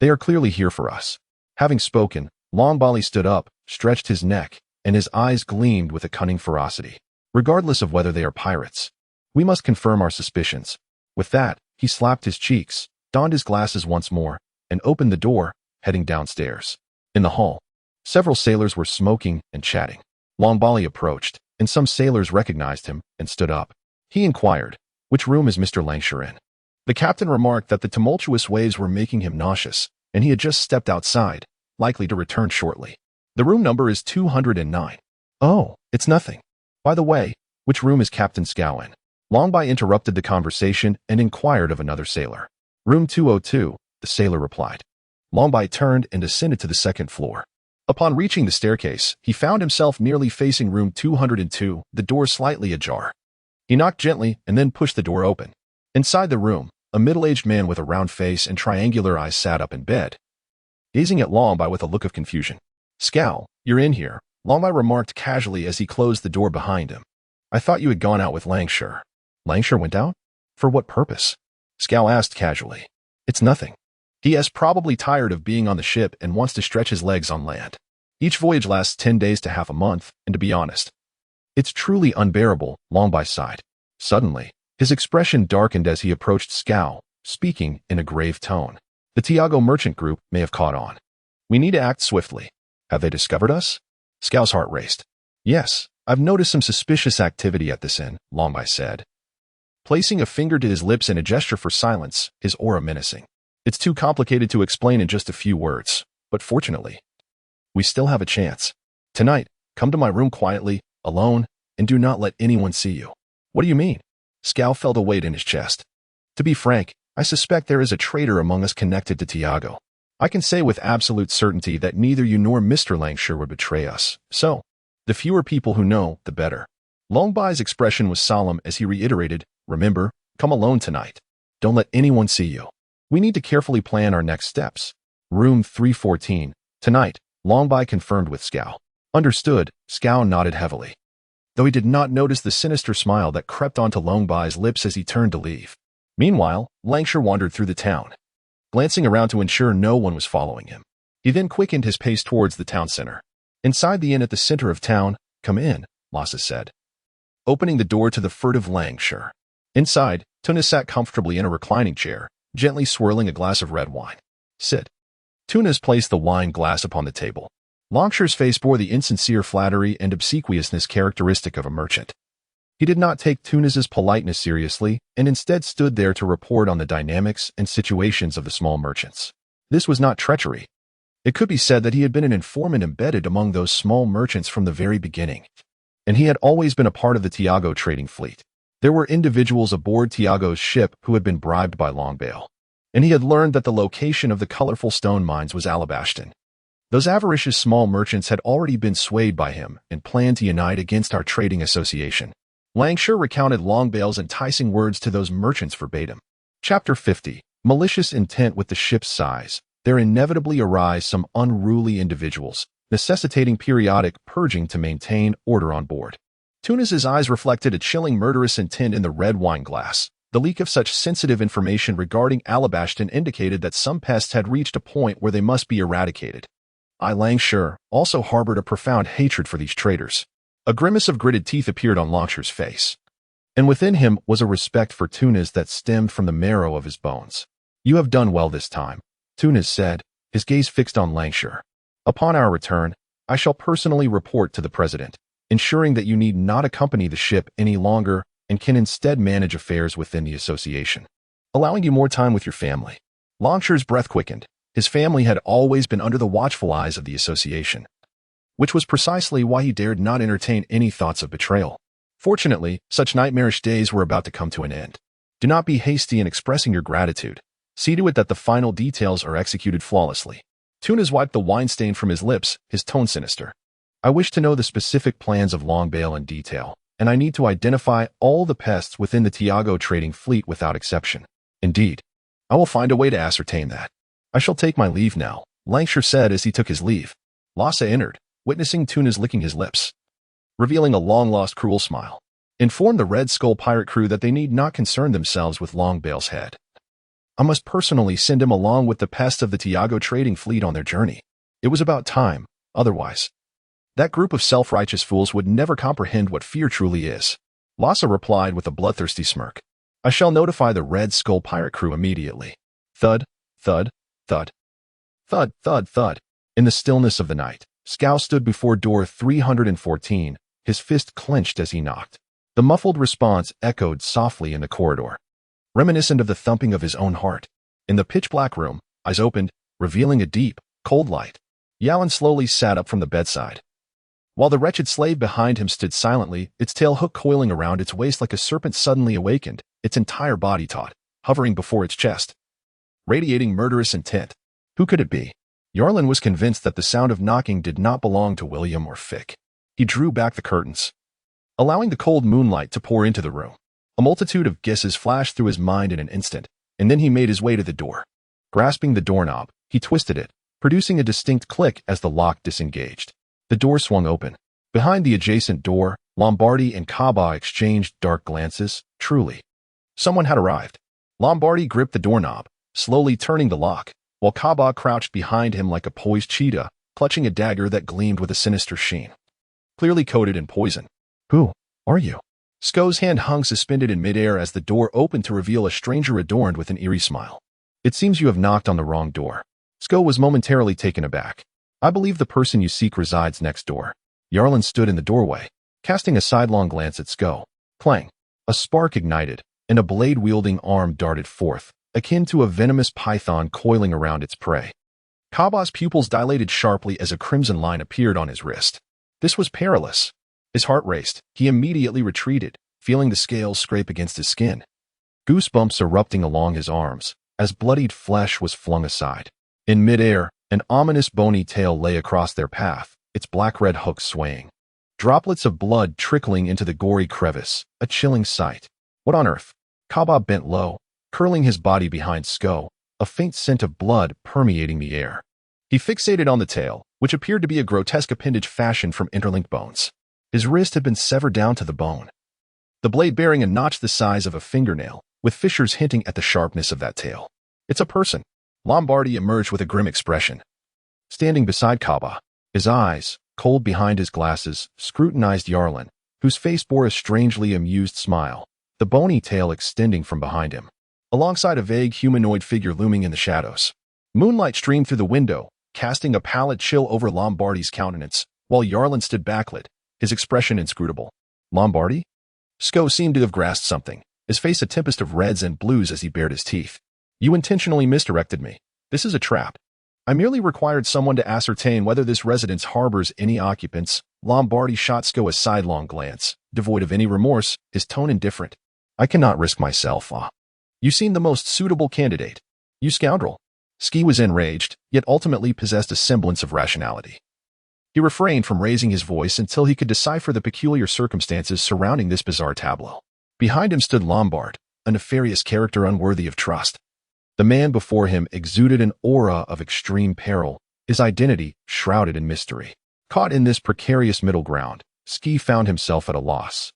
They are clearly here for us." Having spoken, Longbale stood up, stretched his neck, and his eyes gleamed with a cunning ferocity. "Regardless of whether they are pirates, we must confirm our suspicions." With that, he slapped his cheeks, donned his glasses once more, and opened the door, heading downstairs. In the hall, several sailors were smoking and chatting. Longbale approached, and some sailors recognized him and stood up. He inquired, "Which room is Mr. Langshire in?" The captain remarked that the tumultuous waves were making him nauseous, and he had just stepped outside, likely to return shortly. "The room number is 209. "Oh, it's nothing. By the way, which room is Captain Scow in?" Longby interrupted the conversation and inquired of another sailor. Room 202, the sailor replied. Longby turned and descended to the second floor. Upon reaching the staircase, he found himself nearly facing room 202, the door slightly ajar. He knocked gently and then pushed the door open. Inside the room, a middle-aged man with a round face and triangular eyes sat up in bed, gazing at Longby with a look of confusion. Scowl, you're in here, Longby remarked casually as he closed the door behind him. I thought you had gone out with Langshire. Langshire went out? For what purpose? Scowl asked casually. It's nothing. He is probably tired of being on the ship and wants to stretch his legs on land. Each voyage lasts 10 days to half a month, and to be honest, it's truly unbearable, Longby sighed. Suddenly, his expression darkened as he approached Scowl, speaking in a grave tone. The Tiago merchant group may have caught on. We need to act swiftly. Have they discovered us? Scowl's heart raced. Yes, I've noticed some suspicious activity at this inn, Longby said, placing a finger to his lips in a gesture for silence, his aura menacing. It's too complicated to explain in just a few words, but fortunately, we still have a chance. Tonight, come to my room quietly, alone, and do not let anyone see you. What do you mean? Scowl felt a weight in his chest. To be frank, I suspect there is a traitor among us connected to Tiago. I can say with absolute certainty that neither you nor Mr. Langshire would betray us, so the fewer people who know, the better. Longby's expression was solemn as he reiterated, remember, come alone tonight. Don't let anyone see you. We need to carefully plan our next steps. Room 314. Tonight, Longby confirmed with Scowl. Understood, Scowl nodded heavily, though he did not notice the sinister smile that crept onto Longby's lips as he turned to leave. Meanwhile, Langshire wandered through the town, glancing around to ensure no one was following him. He then quickened his pace towards the town center. Inside the inn at the center of town, come in, Lasse said, opening the door to the furtive Langshire. Inside, Tunis sat comfortably in a reclining chair, gently swirling a glass of red wine. Sit. Tunis placed the wine glass upon the table. Langshire's face bore the insincere flattery and obsequiousness characteristic of a merchant. He did not take Tunis's politeness seriously and instead stood there to report on the dynamics and situations of the small merchants. This was not treachery. It could be said that he had been an informant embedded among those small merchants from the very beginning, and he had always been a part of the Tiago trading fleet. There were individuals aboard Tiago's ship who had been bribed by Longbale, and he had learned that the location of the colorful stone mines was Alabashton. Those avaricious small merchants had already been swayed by him and planned to unite against our trading association. Langshire recounted Longbale's enticing words to those merchants verbatim. Chapter 50. Malicious intent. With the ship's size, there inevitably arise some unruly individuals, necessitating periodic purging to maintain order on board. Tunis's eyes reflected a chilling murderous intent in the red wine glass. The leak of such sensitive information regarding Alabashton indicated that some pests had reached a point where they must be eradicated. Langshire also harbored a profound hatred for these traitors. A grimace of gritted teeth appeared on Langshire's face, and within him was a respect for Tunis that stemmed from the marrow of his bones. You have done well this time, Tunis said, his gaze fixed on Langshire. Upon our return, I shall personally report to the president, ensuring that you need not accompany the ship any longer and can instead manage affairs within the association, allowing you more time with your family. Langshire's breath quickened. His family had always been under the watchful eyes of the association, which was precisely why he dared not entertain any thoughts of betrayal. Fortunately, such nightmarish days were about to come to an end. Do not be hasty in expressing your gratitude. See to it that the final details are executed flawlessly. Tunis wiped the wine stain from his lips, his tone sinister. I wish to know the specific plans of Longbale in detail, and I need to identify all the pests within the Tiago trading fleet without exception. Indeed, I will find a way to ascertain that. I shall take my leave now, Langshire said as he took his leave. Lasse entered, witnessing Tunis licking his lips, revealing a long-lost cruel smile. Informed the Red Skull pirate crew that they need not concern themselves with Longbale's head. I must personally send him along with the pests of the Tiago trading fleet on their journey. It was about time, otherwise that group of self-righteous fools would never comprehend what fear truly is. Lasse replied with a bloodthirsty smirk. I shall notify the Red Skull pirate crew immediately. Thud, thud, thud. Thud, thud, thud. In the stillness of the night, Scowl stood before door 314, his fist clenched as he knocked. The muffled response echoed softly in the corridor, reminiscent of the thumping of his own heart. In the pitch-black room, eyes opened, revealing a deep, cold light. Yalan slowly sat up from the bedside, while the wretched slave behind him stood silently, its tail hook coiling around its waist like a serpent suddenly awakened, its entire body taut, hovering before its chest, radiating murderous intent. Who could it be? Yarlin was convinced that the sound of knocking did not belong to William or Fick. He drew back the curtains, allowing the cold moonlight to pour into the room. A multitude of guesses flashed through his mind in an instant, and then he made his way to the door. Grasping the doorknob, he twisted it, producing a distinct click as the lock disengaged. The door swung open. Behind the adjacent door, Lombardi and Kaba exchanged dark glances. Truly, someone had arrived. Lombardi gripped the doorknob, slowly turning the lock, while Kaba crouched behind him like a poised cheetah, clutching a dagger that gleamed with a sinister sheen, clearly coated in poison. Who are you? Sko's hand hung suspended in midair as the door opened to reveal a stranger adorned with an eerie smile. It seems you have knocked on the wrong door. Sko was momentarily taken aback. I believe the person you seek resides next door. Yarlin stood in the doorway, casting a sidelong glance at Sko. Clang! A spark ignited, and a blade-wielding arm darted forth, akin to a venomous python coiling around its prey. Kaba's pupils dilated sharply as a crimson line appeared on his wrist. This was perilous. His heart raced. He immediately retreated, feeling the scales scrape against his skin. Goosebumps erupting along his arms, as bloodied flesh was flung aside. In midair, an ominous bony tail lay across their path, its black-red hook swaying. Droplets of blood trickling into the gory crevice, a chilling sight. What on earth? Kaba bent low, curling his body behind Sko, a faint scent of blood permeating the air. He fixated on the tail, which appeared to be a grotesque appendage fashioned from interlinked bones. His wrist had been severed down to the bone, the blade bearing a notch the size of a fingernail, with fissures hinting at the sharpness of that tail. It's a person. Lombardi emerged with a grim expression. Standing beside Kaba, his eyes, cold behind his glasses, scrutinized Yarlin, whose face bore a strangely amused smile, the bony tail extending from behind him, alongside a vague humanoid figure looming in the shadows. Moonlight streamed through the window, casting a pallid chill over Lombardi's countenance, while Yarlin stood backlit, his expression inscrutable. Lombardi? Sko seemed to have grasped something, his face a tempest of reds and blues as he bared his teeth. You intentionally misdirected me. This is a trap. I merely required someone to ascertain whether this residence harbors any occupants. Lombardi shot Sko a sidelong glance, devoid of any remorse, his tone indifferent. I cannot risk myself. You seem the most suitable candidate. You scoundrel. Ski was enraged, yet ultimately possessed a semblance of rationality. He refrained from raising his voice until he could decipher the peculiar circumstances surrounding this bizarre tableau. Behind him stood Lombard, a nefarious character unworthy of trust. The man before him exuded an aura of extreme peril, his identity shrouded in mystery. Caught in this precarious middle ground, Ski found himself at a loss,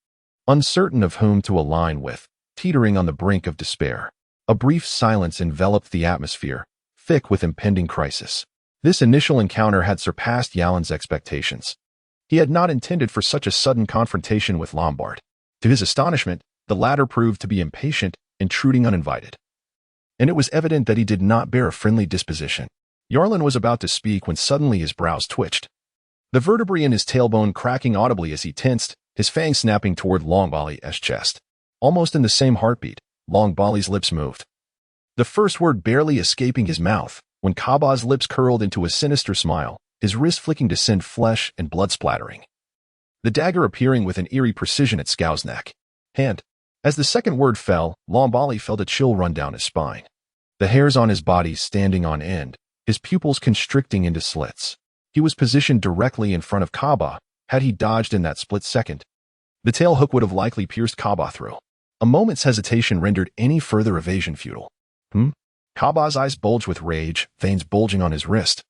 uncertain of whom to align with, teetering on the brink of despair. A brief silence enveloped the atmosphere, thick with impending crisis. This initial encounter had surpassed Yalin's expectations. He had not intended for such a sudden confrontation with Lombard. To his astonishment, the latter proved to be impatient, intruding uninvited. And it was evident that he did not bear a friendly disposition. Yarlin was about to speak when suddenly his brows twitched, the vertebrae in his tailbone cracking audibly as he tensed, his fangs snapping toward Longbali's chest. Almost in the same heartbeat, Longbali's lips moved, the first word barely escaping his mouth, when Kaba's lips curled into a sinister smile, his wrist flicking to send flesh and blood splattering, the dagger appearing with an eerie precision at Sko's neck. Hand. As the second word fell, Lombali felt a chill run down his spine, the hairs on his body standing on end, his pupils constricting into slits. He was positioned directly in front of Kaba. Had he dodged in that split second, the tail hook would have likely pierced Kaba through. A moment's hesitation rendered any further evasion futile. Kaba's eyes bulged with rage, veins bulging on his wrist,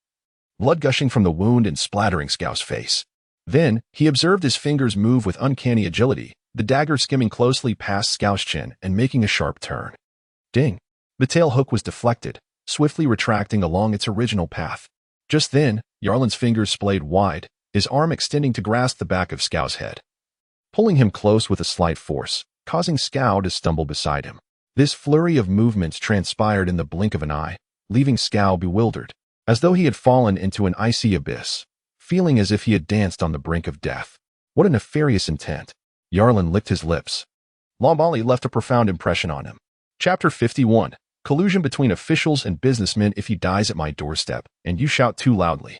blood gushing from the wound and splattering Sko's face. Then, he observed his fingers move with uncanny agility, the dagger skimming closely past Sko's chin and making a sharp turn. Ding! The tail hook was deflected, swiftly retracting along its original path. Just then, Yarlin's fingers splayed wide, his arm extending to grasp the back of Sko's head, pulling him close with a slight force, causing Sko to stumble beside him. This flurry of movements transpired in the blink of an eye, leaving Sko bewildered, as though he had fallen into an icy abyss, feeling as if he had danced on the brink of death. What a nefarious intent. Yarlin licked his lips. Lombali left a profound impression on him. Chapter 51. Collusion between officials and businessmen. If he dies at my doorstep, and you shout too loudly,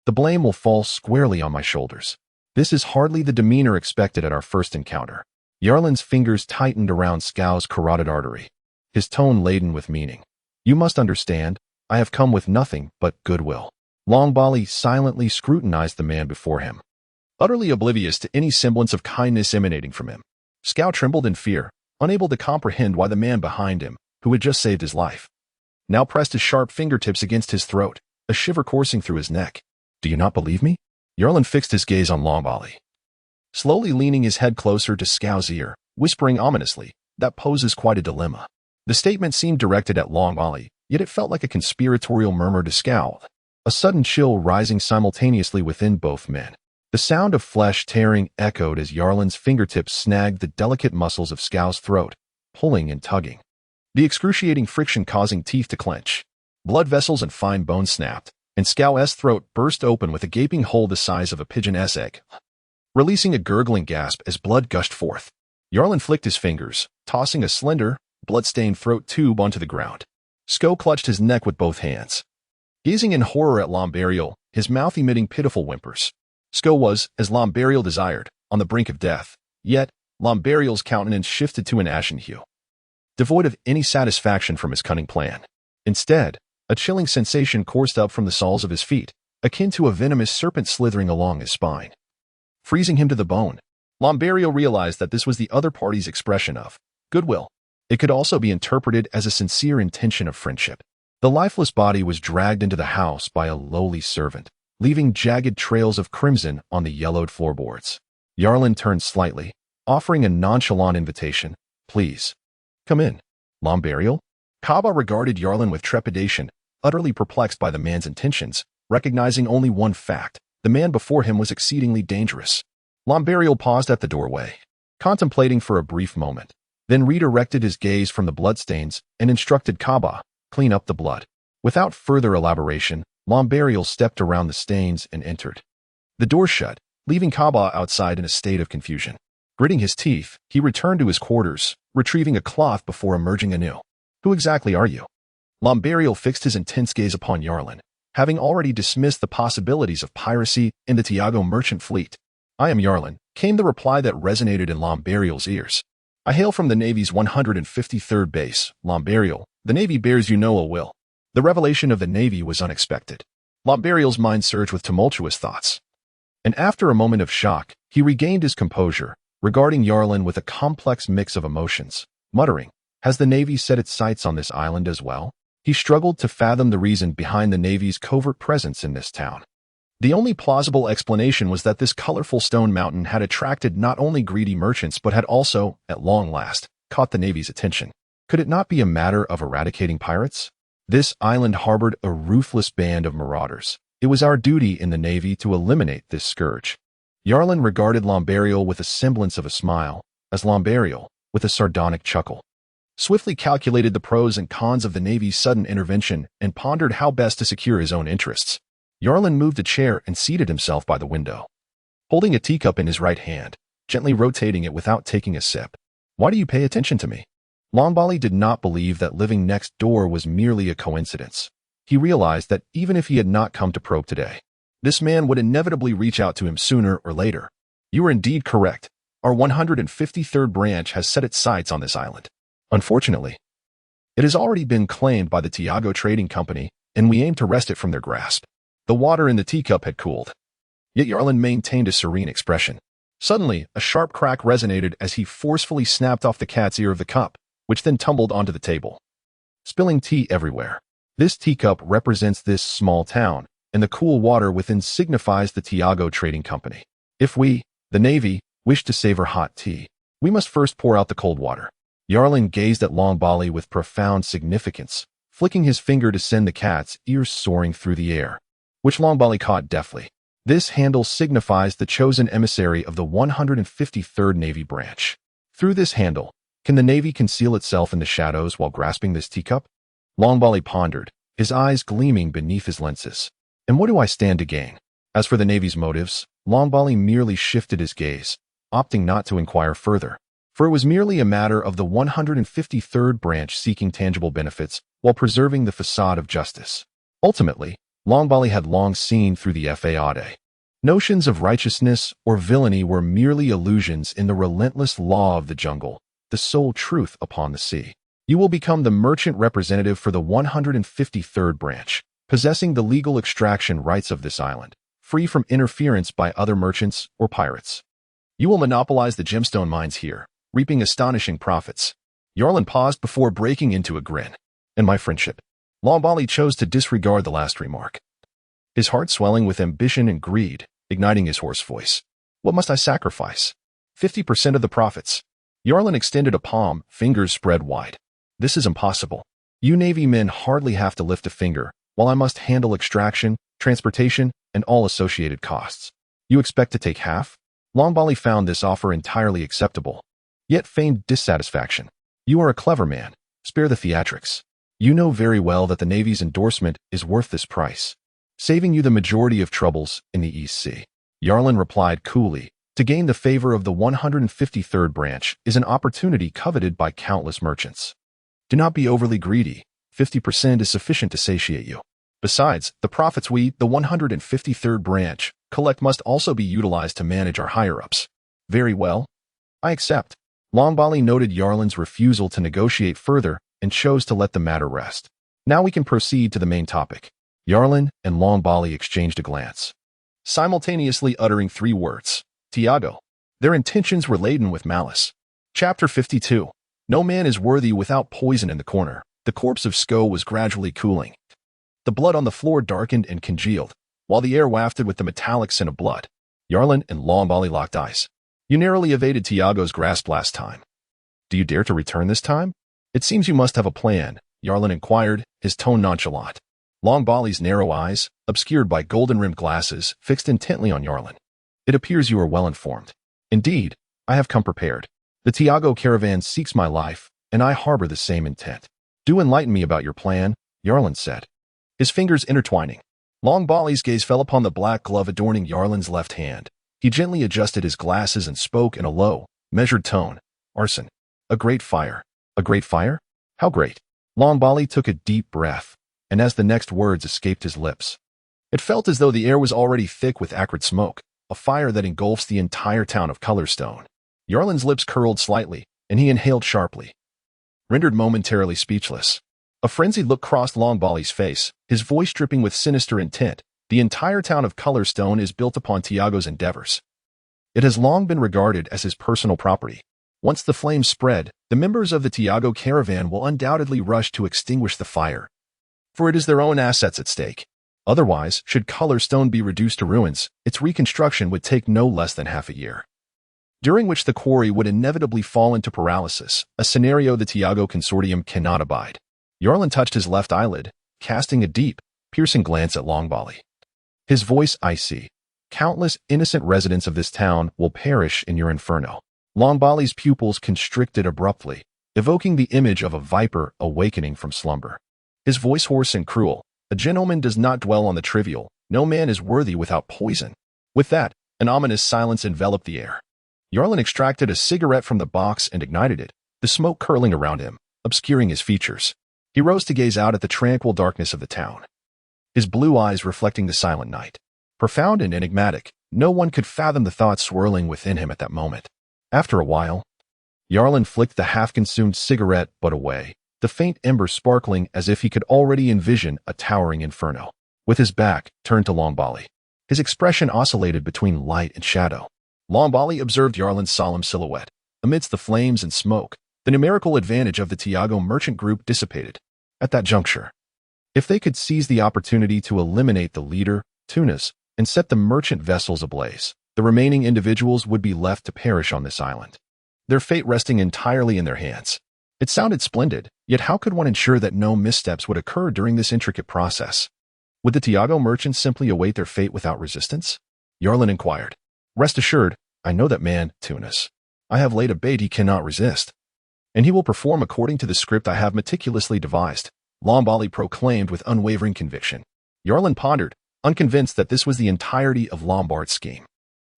the blame will fall squarely on my shoulders. This is hardly the demeanor expected at our first encounter. Yarlin's fingers tightened around Skow's carotid artery, his tone laden with meaning. You must understand, I have come with nothing but goodwill. Longbali silently scrutinized the man before him, utterly oblivious to any semblance of kindness emanating from him. Skow trembled in fear, unable to comprehend why the man behind him, who had just saved his life, now pressed his sharp fingertips against his throat, a shiver coursing through his neck. Do you not believe me? Yarlin fixed his gaze on Longbali, slowly leaning his head closer to Skow's ear, whispering ominously, that poses quite a dilemma. The statement seemed directed at Longbali, yet it felt like a conspiratorial murmur to Skow, a sudden chill rising simultaneously within both men. The sound of flesh tearing echoed as Yarlin's fingertips snagged the delicate muscles of Skow's throat, pulling and tugging, the excruciating friction causing teeth to clench. Blood vessels and fine bones snapped, and Skow's throat burst open with a gaping hole the size of a pigeon's egg, releasing a gurgling gasp as blood gushed forth. Yarlin flicked his fingers, tossing a slender, blood-stained throat tube onto the ground. Skow clutched his neck with both hands, gazing in horror at Lombariel, his mouth emitting pitiful whimpers. Skow was, as Lombariel desired, on the brink of death, yet Lombariel's countenance shifted to an ashen hue, devoid of any satisfaction from his cunning plan. Instead, a chilling sensation coursed up from the soles of his feet, akin to a venomous serpent slithering along his spine, freezing him to the bone. Lombariel realized that this was the other party's expression of goodwill. It could also be interpreted as a sincere intention of friendship. The lifeless body was dragged into the house by a lowly servant, leaving jagged trails of crimson on the yellowed floorboards. Yarlin turned slightly, offering a nonchalant invitation. Please, come in. Lombariel? Kaba regarded Yarlin with trepidation, utterly perplexed by the man's intentions, recognizing only one fact. The man before him was exceedingly dangerous. Lombariel paused at the doorway, contemplating for a brief moment, then redirected his gaze from the bloodstains and instructed Kaba, clean up the blood. Without further elaboration, Lombariel stepped around the stains and entered. The door shut, leaving Kaba outside in a state of confusion. Gritting his teeth, he returned to his quarters, retrieving a cloth before emerging anew. Who exactly are you? Lombariel fixed his intense gaze upon Yarlin, having already dismissed the possibilities of piracy in the Tiago merchant fleet. I am Yarlin, came the reply that resonated in Lombariel's ears. I hail from the Navy's 153rd base, Lombariel. The Navy bears you no ill will. The revelation of the Navy was unexpected. Lombariel's mind surged with tumultuous thoughts, and after a moment of shock, he regained his composure, regarding Yarlin with a complex mix of emotions, muttering, has the Navy set its sights on this island as well? He struggled to fathom the reason behind the Navy's covert presence in this town. The only plausible explanation was that this colorful stone mountain had attracted not only greedy merchants but had also, at long last, caught the Navy's attention. Could it not be a matter of eradicating pirates? This island harbored a ruthless band of marauders. It was our duty in the Navy to eliminate this scourge. Yarlin regarded Lombariel with a semblance of a smile, as Lombariel, with a sardonic chuckle, swiftly calculated the pros and cons of the Navy's sudden intervention and pondered how best to secure his own interests. Yarlin moved a chair and seated himself by the window, holding a teacup in his right hand, gently rotating it without taking a sip. Why do you pay attention to me? Longbali did not believe that living next door was merely a coincidence. He realized that even if he had not come to probe today, this man would inevitably reach out to him sooner or later. You are indeed correct. Our 153rd branch has set its sights on this island. Unfortunately, it has already been claimed by the Tiago Trading Company, and we aim to wrest it from their grasp. The water in the teacup had cooled, yet Yarlin maintained a serene expression. Suddenly, a sharp crack resonated as he forcefully snapped off the cat's ear of the cup, which then tumbled onto the table, spilling tea everywhere. This teacup represents this small town, and the cool water within signifies the Tiago Trading Company. If we, the Navy, wish to savor hot tea, we must first pour out the cold water. Yarlin gazed at Longbali with profound significance, flicking his finger to send the cat's ears soaring through the air, which Longbali caught deftly. This handle signifies the chosen emissary of the 153rd Navy branch. Through this handle, can the Navy conceal itself in the shadows while grasping this teacup? Longbali pondered, his eyes gleaming beneath his lenses. And what do I stand to gain? As for the Navy's motives, Longbali merely shifted his gaze, opting not to inquire further, for it was merely a matter of the 153rd branch seeking tangible benefits while preserving the facade of justice. Ultimately, Longbali had long seen through the FAAD. Notions of righteousness or villainy were merely illusions in the relentless law of the jungle, the sole truth upon the sea. You will become the merchant representative for the 153rd branch, possessing the legal extraction rights of this island, free from interference by other merchants or pirates. You will monopolize the gemstone mines here, reaping astonishing profits. Yarlin paused before breaking into a grin. And my friendship. Longbali chose to disregard the last remark, his heart swelling with ambition and greed, igniting his hoarse voice. What must I sacrifice? 50% of the profits. Yarlin extended a palm, fingers spread wide. This is impossible. You Navy men hardly have to lift a finger, while I must handle extraction, transportation, and all associated costs. You expect to take half? Longbali found this offer entirely acceptable, yet feigned dissatisfaction. You are a clever man. Spare the theatrics. You know very well that the Navy's endorsement is worth this price, saving you the majority of troubles in the East Sea. Yarlin replied coolly, to gain the favor of the 153rd branch is an opportunity coveted by countless merchants. Do not be overly greedy. 50% is sufficient to satiate you. Besides, the profits we, the 153rd branch, collect must also be utilized to manage our higher-ups. Very well. I accept. Longbali noted Yarlin's refusal to negotiate further and chose to let the matter rest. Now we can proceed to the main topic. Yarlin and Longbali exchanged a glance, simultaneously uttering 3 words. Tiago. Their intentions were laden with malice. Chapter 52. No man is worthy without poison in the corner. The corpse of Sko was gradually cooling. The blood on the floor darkened and congealed, while the air wafted with the metallic scent of blood. Yarlin and Longbali locked eyes. You narrowly evaded Tiago's grasp last time. Do you dare to return this time? It seems you must have a plan, Yarlin inquired, his tone nonchalant. Longbali's narrow eyes, obscured by golden-rimmed glasses, fixed intently on Yarlin. It appears you are well informed. Indeed, I have come prepared. The Tiago caravan seeks my life, and I harbor the same intent. Do enlighten me about your plan, Yarlin said, his fingers intertwining. Longbali's gaze fell upon the black glove adorning Yarlin's left hand. He gently adjusted his glasses and spoke in a low, measured tone. Arson. A great fire. A great fire? How great? Longbali took a deep breath, and as the next words escaped his lips, it felt as though the air was already thick with acrid smoke, a fire that engulfs the entire town of Colorstone. Yarlin's lips curled slightly, and he inhaled sharply, rendered momentarily speechless. A frenzied look crossed Longbali's face, his voice dripping with sinister intent. The entire town of Colorstone is built upon Tiago's endeavors. It has long been regarded as his personal property. Once the flames spread, the members of the Tiago caravan will undoubtedly rush to extinguish the fire, for it is their own assets at stake. Otherwise, should Colorstone be reduced to ruins, its reconstruction would take no less than half a year, during which the quarry would inevitably fall into paralysis, a scenario the Tiago consortium cannot abide. Yarlin touched his left eyelid, casting a deep, piercing glance at Longbali. His voice icy. Countless innocent residents of this town will perish in your inferno. Longbali's pupils constricted abruptly, evoking the image of a viper awakening from slumber. His voice hoarse and cruel. A gentleman does not dwell on the trivial. No man is worthy without poison. With that, an ominous silence enveloped the air. Yarlin extracted a cigarette from the box and ignited it, the smoke curling around him, obscuring his features. He rose to gaze out at the tranquil darkness of the town, his blue eyes reflecting the silent night. Profound and enigmatic, no one could fathom the thoughts swirling within him at that moment. After a while, Yarlin flicked the half-consumed cigarette butt away, the faint ember sparkling as if he could already envision a towering inferno. With his back turned to Longbali, his expression oscillated between light and shadow. Longbali observed Yarlin's solemn silhouette. Amidst the flames and smoke, the numerical advantage of the Tiago merchant group dissipated. At that juncture, if they could seize the opportunity to eliminate the leader, Tunis, and set the merchant vessels ablaze, the remaining individuals would be left to perish on this island, their fate resting entirely in their hands. It sounded splendid, yet how could one ensure that no missteps would occur during this intricate process? Would the Tiago merchants simply await their fate without resistance? Yarlin inquired. Rest assured, I know that man, Tunis. I have laid a bait he cannot resist, and he will perform according to the script I have meticulously devised, Longbali proclaimed with unwavering conviction. Yarlin pondered, unconvinced that this was the entirety of Lombard's scheme.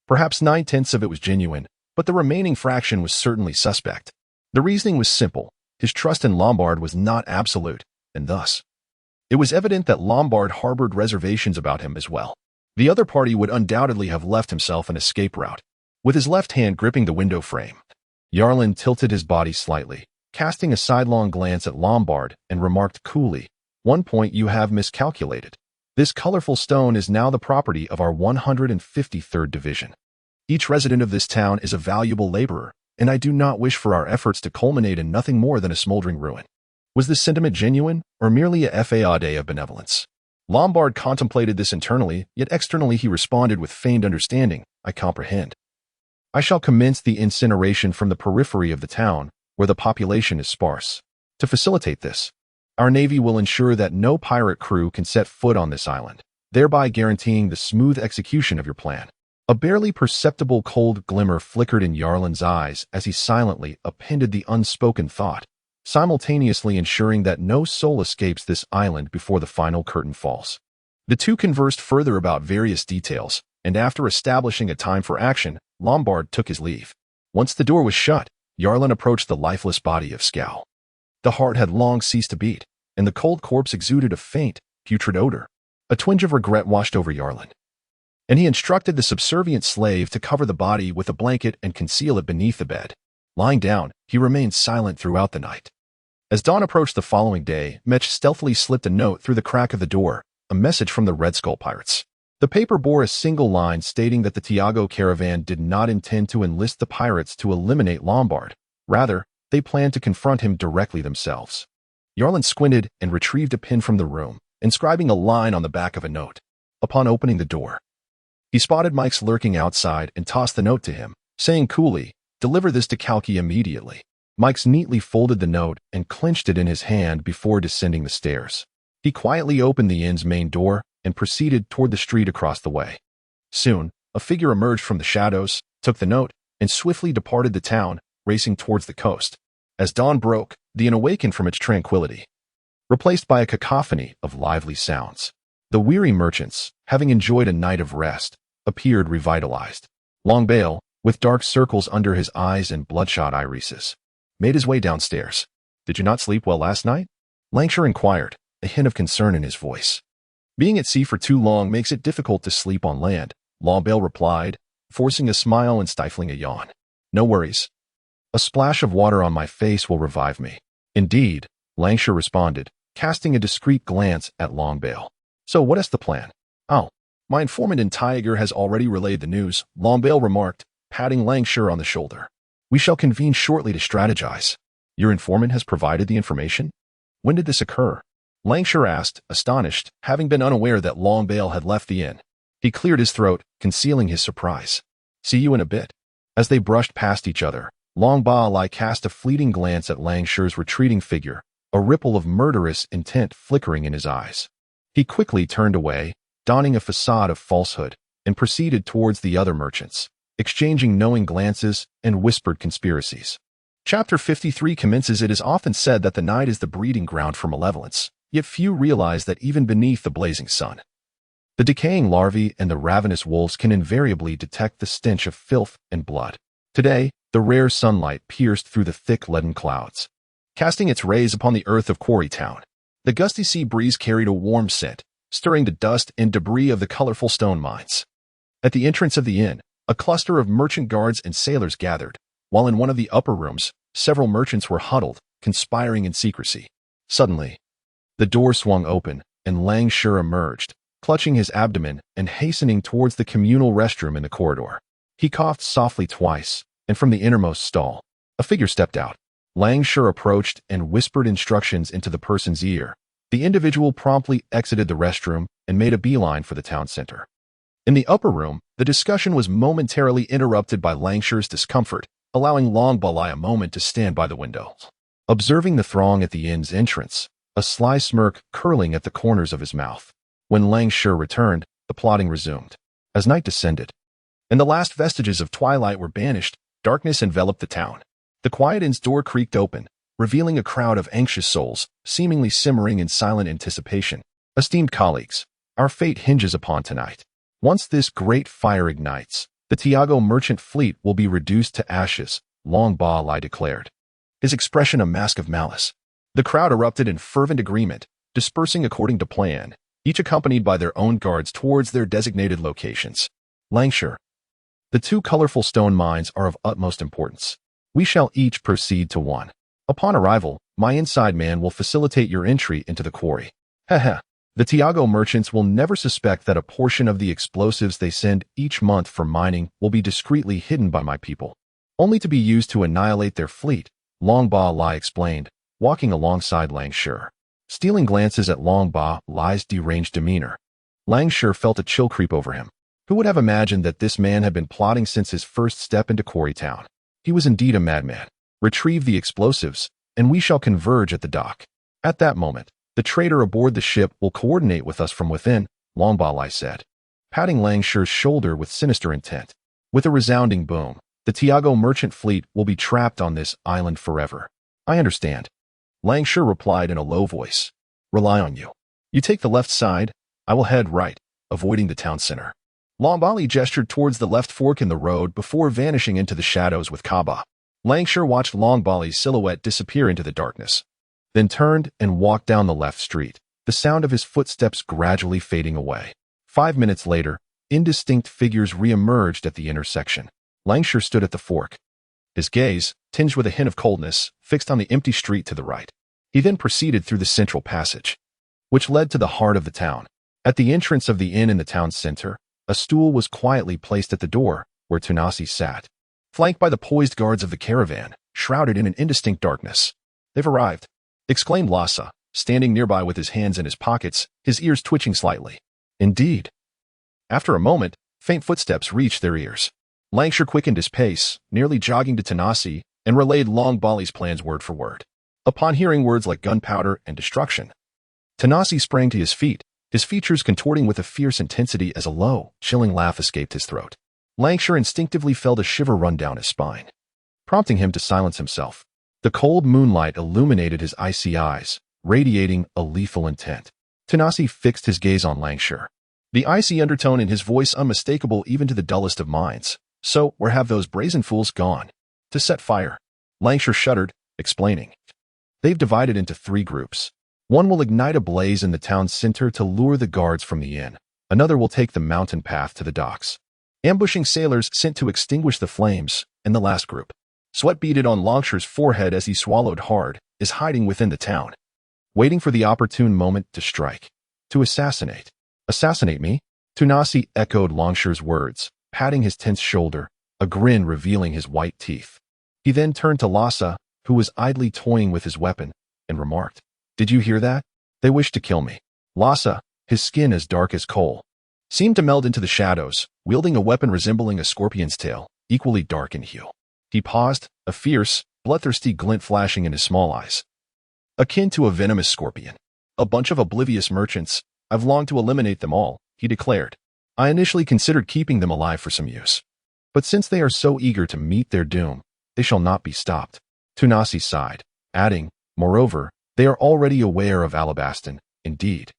Perhaps 9/10 of it was genuine, but the remaining fraction was certainly suspect. The reasoning was simple. His trust in Lombard was not absolute, and thus, it was evident that Lombard harbored reservations about him as well. The other party would undoubtedly have left himself an escape route. With his left hand gripping the window frame, Yarlin tilted his body slightly, casting a sidelong glance at Lombard, and remarked coolly, "One point you have miscalculated. This colorful stone is now the property of our 153rd Division. Each resident of this town is a valuable laborer, and I do not wish for our efforts to culminate in nothing more than a smoldering ruin." Was this sentiment genuine, or merely a fade of benevolence? Lombard contemplated this internally, yet externally he responded with feigned understanding, "I comprehend. I shall commence the incineration from the periphery of the town, where the population is sparse. To facilitate this, our Navy will ensure that no pirate crew can set foot on this island, thereby guaranteeing the smooth execution of your plan." A barely perceptible cold glimmer flickered in Yarlin's eyes as he silently appended the unspoken thought, simultaneously ensuring that no soul escapes this island before the final curtain falls. The two conversed further about various details, and after establishing a time for action, Lombard took his leave. Once the door was shut, Yarlin approached the lifeless body of Scow. The heart had long ceased to beat, and the cold corpse exuded a faint, putrid odor. A twinge of regret washed over Yarlin, and he instructed the subservient slave to cover the body with a blanket and conceal it beneath the bed. Lying down, he remained silent throughout the night. As dawn approached the following day, Mech stealthily slipped a note through the crack of the door, a message from the Red Skull pirates. The paper bore a single line stating that the Tiago caravan did not intend to enlist the pirates to eliminate Lombard. Rather, they planned to confront him directly themselves. Yarlin squinted and retrieved a pen from the room, inscribing a line on the back of a note. Upon opening the door, he spotted Mike's lurking outside and tossed the note to him, saying coolly, "Deliver this to Kalki immediately." Mike's neatly folded the note and clenched it in his hand before descending the stairs. He quietly opened the inn's main door and proceeded toward the street across the way. Soon, a figure emerged from the shadows, took the note, and swiftly departed the town, racing towards the coast. As dawn broke, the inn awakened from its tranquility, replaced by a cacophony of lively sounds. The weary merchants, having enjoyed a night of rest, appeared revitalized. Long Bale, with dark circles under his eyes and bloodshot irises, made his way downstairs. "Did you not sleep well last night?" Langshire inquired, a hint of concern in his voice. "Being at sea for too long makes it difficult to sleep on land," Long Bale replied, forcing a smile and stifling a yawn. "No worries. A splash of water on my face will revive me." "Indeed," Langshire responded, casting a discreet glance at Long Bale. "So what is the plan?" "Oh, my informant in Tiger has already relayed the news," Long Bale remarked, patting Langshire on the shoulder. "We shall convene shortly to strategize." "Your informant has provided the information? When did this occur?" Langshire asked, astonished, having been unaware that Long Bale had left the inn. He cleared his throat, concealing his surprise. "See you in a bit." As they brushed past each other, Long Bale cast a fleeting glance at Langshire's retreating figure, a ripple of murderous intent flickering in his eyes. He quickly turned away, donning a facade of falsehood, and proceeded towards the other merchants, exchanging knowing glances and whispered conspiracies. Chapter 53 commences. It is often said that the night is the breeding ground for malevolence, yet few realize that even beneath the blazing sun, the decaying larvae and the ravenous wolves can invariably detect the stench of filth and blood. Today, the rare sunlight pierced through the thick leaden clouds, casting its rays upon the earth of Quarry Town. The gusty sea breeze carried a warm scent, stirring the dust and debris of the colorful stone mines. At the entrance of the inn, a cluster of merchant guards and sailors gathered, while in one of the upper rooms, several merchants were huddled, conspiring in secrecy. Suddenly, the door swung open, and Langshire emerged, clutching his abdomen and hastening towards the communal restroom in the corridor. He coughed softly twice, and from the innermost stall, a figure stepped out. Langshire approached and whispered instructions into the person's ear. The individual promptly exited the restroom and made a beeline for the town center. In the upper room, the discussion was momentarily interrupted by Langshire's discomfort, allowing Long Bale a moment to stand by the window, observing the throng at the inn's entrance, a sly smirk curling at the corners of his mouth. When Langshire returned, the plotting resumed. As night descended, and the last vestiges of twilight were banished, darkness enveloped the town. The quiet inn's door creaked open, revealing a crowd of anxious souls, seemingly simmering in silent anticipation. "Esteemed colleagues, our fate hinges upon tonight. Once this great fire ignites, the Tiago merchant fleet will be reduced to ashes," Long Bale declared, his expression a mask of malice. The crowd erupted in fervent agreement, dispersing according to plan, each accompanied by their own guards towards their designated locations. Lancashire. The two colorful stone mines are of utmost importance. We shall each proceed to one. Upon arrival, my inside man will facilitate your entry into the quarry. Heh. The Tiago merchants will never suspect that a portion of the explosives they send each month for mining will be discreetly hidden by my people, only to be used to annihilate their fleet, Long Ba Lai explained, walking alongside Lancashire. Stealing glances at Long Ba Lai's deranged demeanor, Lancashire felt a chill creep over him. Who would have imagined that this man had been plotting since his first step into Quarry Town? He was indeed a madman. Retrieve the explosives, and we shall converge at the dock. At that moment, the trader aboard the ship will coordinate with us from within, Long Ba Lai said, patting Langshire's shoulder with sinister intent. With a resounding boom, the Tiago merchant fleet will be trapped on this island forever. I understand. Langshire replied in a low voice. Rely on you. You take the left side, I will head right, avoiding the town center. Long Ba Lai gestured towards the left fork in the road before vanishing into the shadows with Kaba. Langshire watched Long Ba Lai's silhouette disappear into the darkness, then turned and walked down the left street, the sound of his footsteps gradually fading away. 5 minutes later, indistinct figures re-emerged at the intersection. Langshire stood at the fork, his gaze, tinged with a hint of coldness, fixed on the empty street to the right. He then proceeded through the central passage, which led to the heart of the town. At the entrance of the inn in the town center, a stool was quietly placed at the door, where Tunasi sat, flanked by the poised guards of the caravan, shrouded in an indistinct darkness. They've arrived, exclaimed Lhasa, standing nearby with his hands in his pockets, his ears twitching slightly. Indeed. After a moment, faint footsteps reached their ears. Langshire quickened his pace, nearly jogging to Tanasi, and relayed Long Ba Lai's plans word for word. Upon hearing words like gunpowder and destruction, Tanasi sprang to his feet, his features contorting with a fierce intensity as a low, chilling laugh escaped his throat. Langshire instinctively felt a shiver run down his spine, prompting him to silence himself. The cold moonlight illuminated his icy eyes, radiating a lethal intent. Tanasi fixed his gaze on Langshire, the icy undertone in his voice unmistakable even to the dullest of minds. So, where have those brazen fools gone? To set fire. Langshire shuddered, explaining. They've divided into 3 groups. One will ignite a blaze in the town center to lure the guards from the inn. Another will take the mountain path to the docks, ambushing sailors sent to extinguish the flames. And the last group, sweat beaded on Langshire's forehead as he swallowed hard, is hiding within the town, waiting for the opportune moment to strike. To assassinate. Assassinate me? Tunasi echoed Langshire's words, patting his tense shoulder, a grin revealing his white teeth. He then turned to Lhasa, who was idly toying with his weapon, and remarked, Did you hear that? They wish to kill me. Lhasa, his skin as dark as coal, seemed to meld into the shadows, wielding a weapon resembling a scorpion's tail, equally dark in hue. He paused, a fierce, bloodthirsty glint flashing in his small eyes, akin to a venomous scorpion. A bunch of oblivious merchants. I've longed to eliminate them all, he declared. I initially considered keeping them alive for some use, but since they are so eager to meet their doom, they shall not be stopped. Tunasi sighed, adding, moreover, they are already aware of Alabaston. Indeed,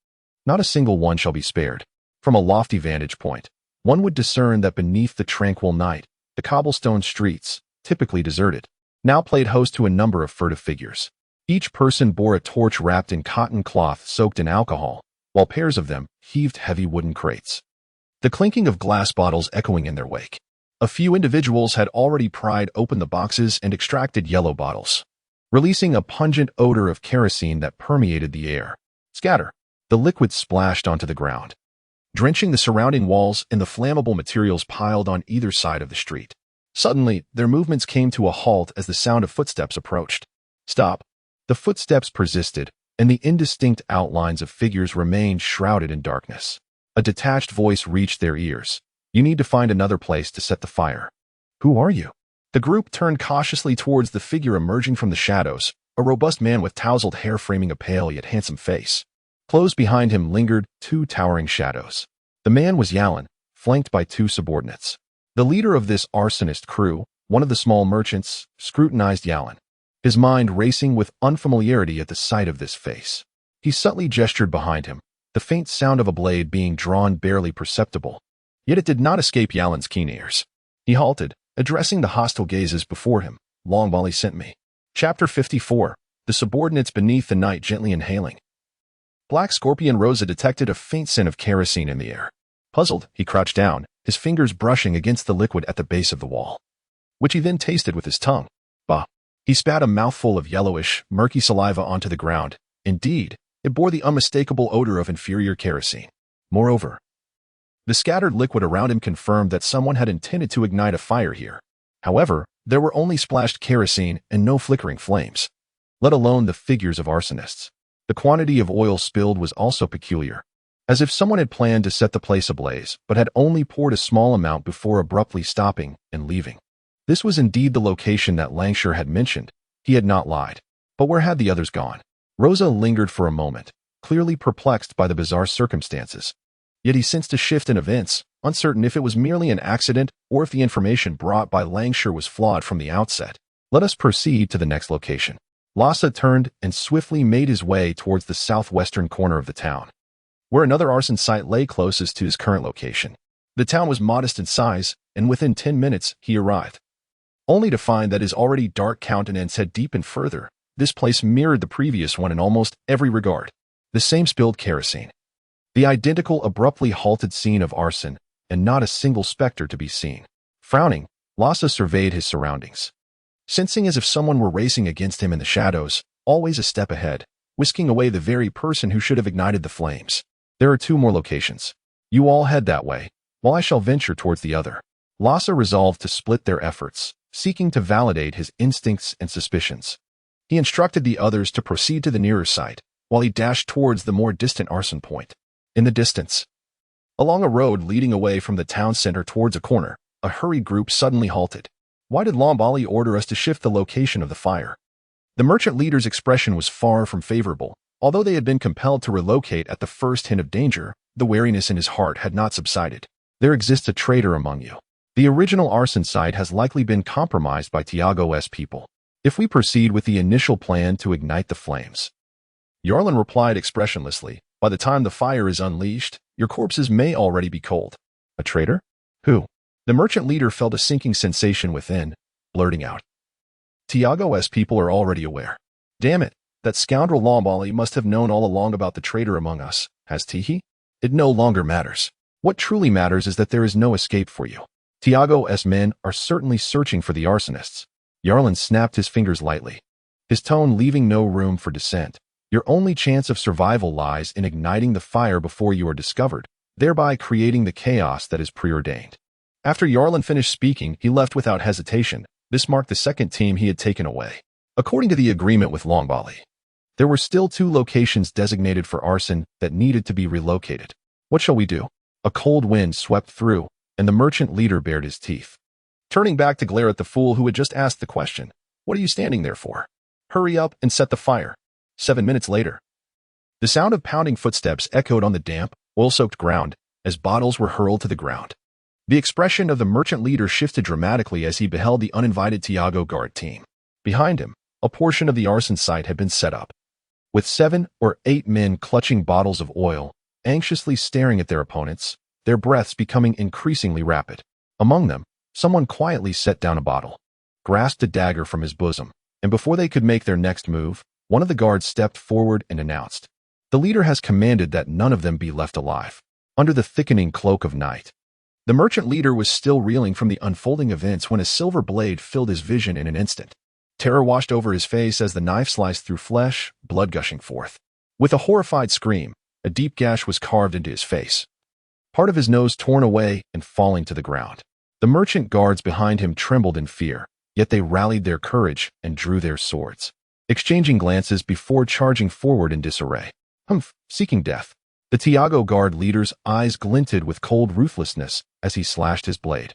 not a single one shall be spared. From a lofty vantage point, one would discern that beneath the tranquil night, the cobblestone streets, typically deserted, now played host to a number of furtive figures. Each person bore a torch wrapped in cotton cloth soaked in alcohol, while pairs of them heaved heavy wooden crates, the clinking of glass bottles echoing in their wake. A few individuals had already pried open the boxes and extracted yellow bottles, releasing a pungent odor of kerosene that permeated the air. Scatter. The liquid splashed onto the ground, drenching the surrounding walls and the flammable materials piled on either side of the street. Suddenly, their movements came to a halt as the sound of footsteps approached. Stop. The footsteps persisted, and the indistinct outlines of figures remained shrouded in darkness. A detached voice reached their ears. You need to find another place to set the fire. Who are you? The group turned cautiously towards the figure emerging from the shadows, a robust man with tousled hair framing a pale yet handsome face. Close behind him lingered 2 towering shadows. The man was Yalan, flanked by 2 subordinates. The leader of this arsonist crew, one of the small merchants, scrutinized Yalan, his mind racing with unfamiliarity at the sight of this face. He subtly gestured behind him, the faint sound of a blade being drawn barely perceptible. Yet it did not escape Yalan's keen ears. He halted, addressing the hostile gazes before him. Long Ba Lai sent me. Chapter 54. The subordinates beneath the night gently inhaling. Black Scorpion Rosa detected a faint scent of kerosene in the air. Puzzled, he crouched down, his fingers brushing against the liquid at the base of the wall, which he then tasted with his tongue. Bah! He spat a mouthful of yellowish, murky saliva onto the ground. Indeed, it bore the unmistakable odor of inferior kerosene. Moreover, the scattered liquid around him confirmed that someone had intended to ignite a fire here. However, there were only splashed kerosene and no flickering flames, let alone the figures of arsonists. The quantity of oil spilled was also peculiar, as if someone had planned to set the place ablaze, but had only poured a small amount before abruptly stopping and leaving. This was indeed the location that Langshire had mentioned. He had not lied. But where had the others gone? Rosa lingered for a moment, clearly perplexed by the bizarre circumstances. Yet he sensed a shift in events, uncertain if it was merely an accident or if the information brought by Langshire was flawed from the outset. Let us proceed to the next location. Lhasa turned and swiftly made his way towards the southwestern corner of the town, where another arson site lay closest to his current location. The town was modest in size, and within 10 minutes he arrived, only to find that his already dark countenance had deepened further. This place mirrored the previous one in almost every regard. The same spilled kerosene, the identical abruptly halted scene of arson, and not a single specter to be seen. Frowning, Lhasa surveyed his surroundings, sensing as if someone were racing against him in the shadows, always a step ahead, whisking away the very person who should have ignited the flames. There are 2 more locations. You all head that way, while I shall venture towards the other. Lhasa resolved to split their efforts, seeking to validate his instincts and suspicions. He instructed the others to proceed to the nearer site, while he dashed towards the more distant arson point. In the distance, along a road leading away from the town center towards a corner, a hurried group suddenly halted. Why did Lombali order us to shift the location of the fire? The merchant leader's expression was far from favorable. Although they had been compelled to relocate at the first hint of danger, the wariness in his heart had not subsided. There exists a traitor among you. The original arson site has likely been compromised by Tiago's people. If we proceed with the initial plan to ignite the flames, Yarlin replied expressionlessly, by the time the fire is unleashed, your corpses may already be cold. A traitor? Who? The merchant leader felt a sinking sensation within, blurting out. Tiago's people are already aware. Damn it, that scoundrel Lombali must have known all along about the traitor among us, has he? It no longer matters. What truly matters is that there is no escape for you. Tiago's men are certainly searching for the arsonists. Yarlin snapped his fingers lightly, his tone leaving no room for dissent. Your only chance of survival lies in igniting the fire before you are discovered, thereby creating the chaos that is preordained. After Yarlin finished speaking, he left without hesitation. This marked the second team he had taken away. According to the agreement with Lombali, there were still 2 locations designated for arson that needed to be relocated. What shall we do? A cold wind swept through, and the merchant leader bared his teeth, turning back to glare at the fool who had just asked the question. What are you standing there for? Hurry up and set the fire. 7 minutes later, the sound of pounding footsteps echoed on the damp, oil-soaked ground as bottles were hurled to the ground. The expression of the merchant leader shifted dramatically as he beheld the uninvited Tiago guard team. Behind him, a portion of the arson site had been set up, with 7 or 8 men clutching bottles of oil, anxiously staring at their opponents, their breaths becoming increasingly rapid. Among them, someone quietly set down a bottle, grasped a dagger from his bosom, and before they could make their next move, one of the guards stepped forward and announced, "The leader has commanded that none of them be left alive." Under the thickening cloak of night, the merchant leader was still reeling from the unfolding events when a silver blade filled his vision in an instant. Terror washed over his face as the knife sliced through flesh, blood gushing forth. With a horrified scream, a deep gash was carved into his face, part of his nose torn away and falling to the ground. The merchant guards behind him trembled in fear, yet they rallied their courage and drew their swords, exchanging glances before charging forward in disarray. Seeking death. The Tiago guard leader's eyes glinted with cold ruthlessness as he slashed his blade,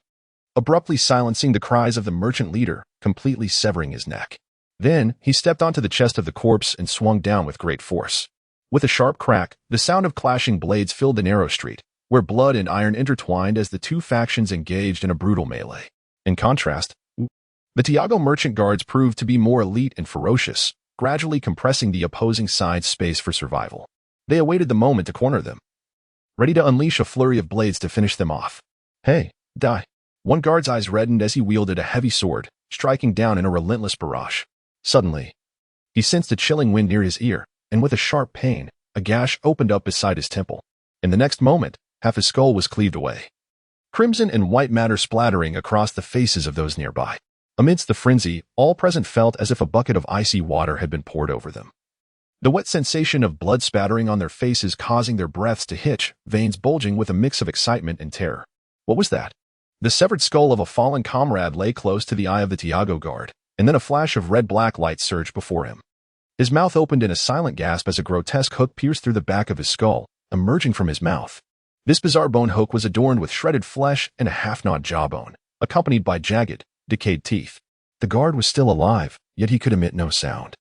abruptly silencing the cries of the merchant leader, completely severing his neck. Then, he stepped onto the chest of the corpse and swung down with great force. With a sharp crack, the sound of clashing blades filled the narrow street, where blood and iron intertwined as the 2 factions engaged in a brutal melee. In contrast, the Tiago merchant guards proved to be more elite and ferocious, gradually compressing the opposing side's space for survival. They awaited the moment to corner them, ready to unleash a flurry of blades to finish them off. Hey, die. One guard's eyes reddened as he wielded a heavy sword, striking down in a relentless barrage. Suddenly, he sensed a chilling wind near his ear, and with a sharp pain, a gash opened up beside his temple. In the next moment, half his skull was cleaved away. Crimson and white matter splattering across the faces of those nearby. Amidst the frenzy, all present felt as if a bucket of icy water had been poured over them. The wet sensation of blood spattering on their faces causing their breaths to hitch, veins bulging with a mix of excitement and terror. What was that? The severed skull of a fallen comrade lay close to the eye of the Tiago guard, and then a flash of red-black light surged before him. His mouth opened in a silent gasp as a grotesque hook pierced through the back of his skull, emerging from his mouth. This bizarre bone hook was adorned with shredded flesh and a half-gnawed jawbone, accompanied by jagged, decayed teeth. The guard was still alive, yet he could emit no sound.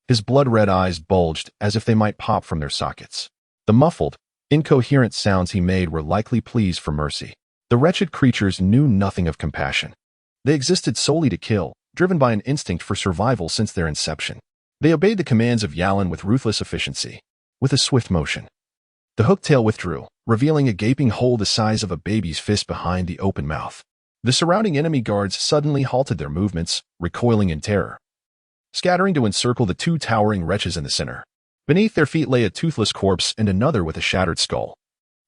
His blood-red eyes bulged as if they might pop from their sockets. The muffled, incoherent sounds he made were likely pleas for mercy. The wretched creatures knew nothing of compassion. They existed solely to kill, driven by an instinct for survival since their inception. They obeyed the commands of Yalin with ruthless efficiency. With a swift motion, the hook tail withdrew, revealing a gaping hole the size of a baby's fist behind the open mouth. The surrounding enemy guards suddenly halted their movements, recoiling in terror, scattering to encircle the two towering wretches in the center. Beneath their feet lay a toothless corpse and another with a shattered skull.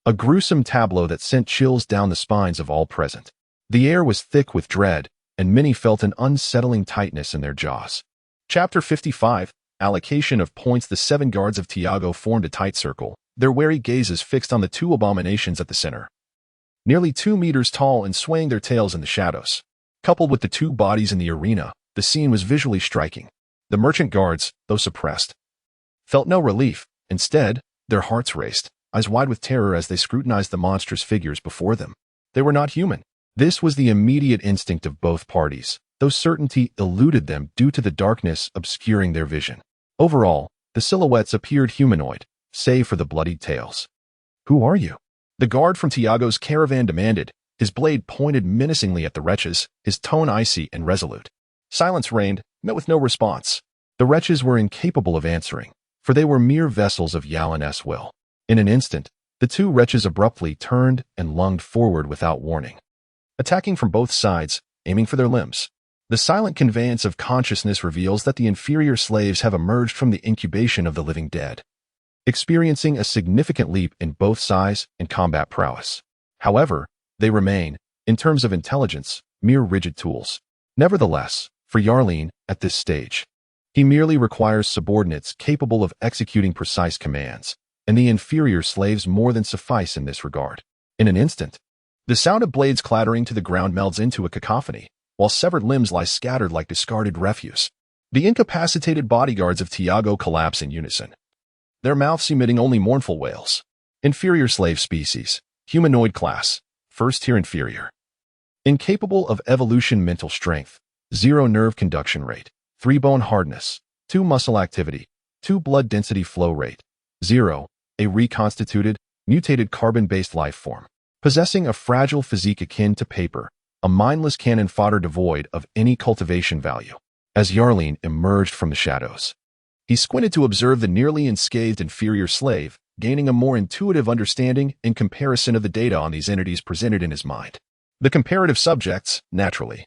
A gruesome tableau that sent chills down the spines of all present. The air was thick with dread, and many felt an unsettling tightness in their jaws. Chapter 55, Allocation of Points. The 7 guards of Tiago formed a tight circle, their wary gazes fixed on the 2 abominations at the center. Nearly 2 meters tall and swaying their tails in the shadows. Coupled with the 2 bodies in the arena, the scene was visually striking. The merchant guards, though suppressed, felt no relief. Instead, their hearts raced, eyes wide with terror as they scrutinized the monstrous figures before them. They were not human. This was the immediate instinct of both parties, though certainty eluded them due to the darkness obscuring their vision. Overall, the silhouettes appeared humanoid, save for the bloodied tails. "Who are you?" the guard from Tiago's caravan demanded, his blade pointed menacingly at the wretches, his tone icy and resolute. Silence reigned, met with no response. The wretches were incapable of answering, for they were mere vessels of Yalin's will. In an instant, the 2 wretches abruptly turned and lunged forward without warning, attacking from both sides, aiming for their limbs. The silent conveyance of consciousness reveals that the inferior slaves have emerged from the incubation of the living dead, experiencing a significant leap in both size and combat prowess. However, they remain, in terms of intelligence, mere rigid tools. Nevertheless, for Yarleen, at this stage, he merely requires subordinates capable of executing precise commands, and the inferior slaves more than suffice in this regard. In an instant, the sound of blades clattering to the ground melds into a cacophony, while severed limbs lie scattered like discarded refuse. The incapacitated bodyguards of Tiago collapse in unison, their mouths emitting only mournful wails. Inferior slave species, humanoid class, first tier inferior. Incapable of evolution. Mental strength, 0 nerve conduction rate, 3 bone hardness, 2 muscle activity, 2 blood density flow rate, 0, a reconstituted, mutated carbon-based life form, possessing a fragile physique akin to paper, a mindless cannon fodder devoid of any cultivation value. As Yarleen emerged from the shadows, he squinted to observe the nearly unscathed inferior slave, gaining a more intuitive understanding in comparison of the data on these entities presented in his mind. The comparative subjects, naturally,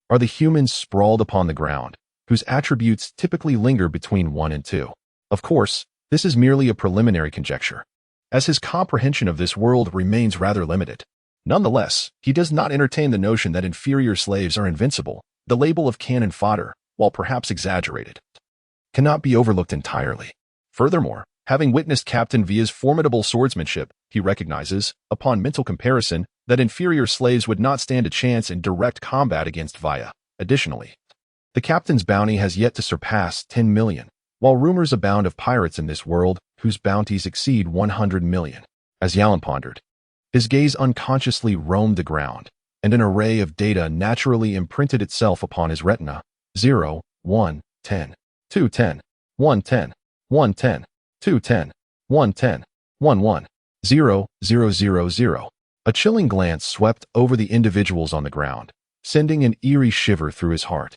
are the humans sprawled upon the ground, whose attributes typically linger between 1 and 2. Of course, this is merely a preliminary conjecture, as his comprehension of this world remains rather limited. Nonetheless, he does not entertain the notion that inferior slaves are invincible. The label of cannon fodder, while perhaps exaggerated, cannot be overlooked entirely. Furthermore, having witnessed Captain Via's formidable swordsmanship, he recognizes, upon mental comparison, that inferior slaves would not stand a chance in direct combat against Via. Additionally, the captain's bounty has yet to surpass 10 million, while rumors abound of pirates in this world whose bounties exceed 100 million. As Yalin pondered, his gaze unconsciously roamed the ground, and an array of data naturally imprinted itself upon his retina. 0, 1, 10, 2, 10, 1, 10, 1, 10, 2, 10, 1, 10, 1, 1, 0, 0, 0, 0. A chilling glance swept over the individuals on the ground, sending an eerie shiver through his heart,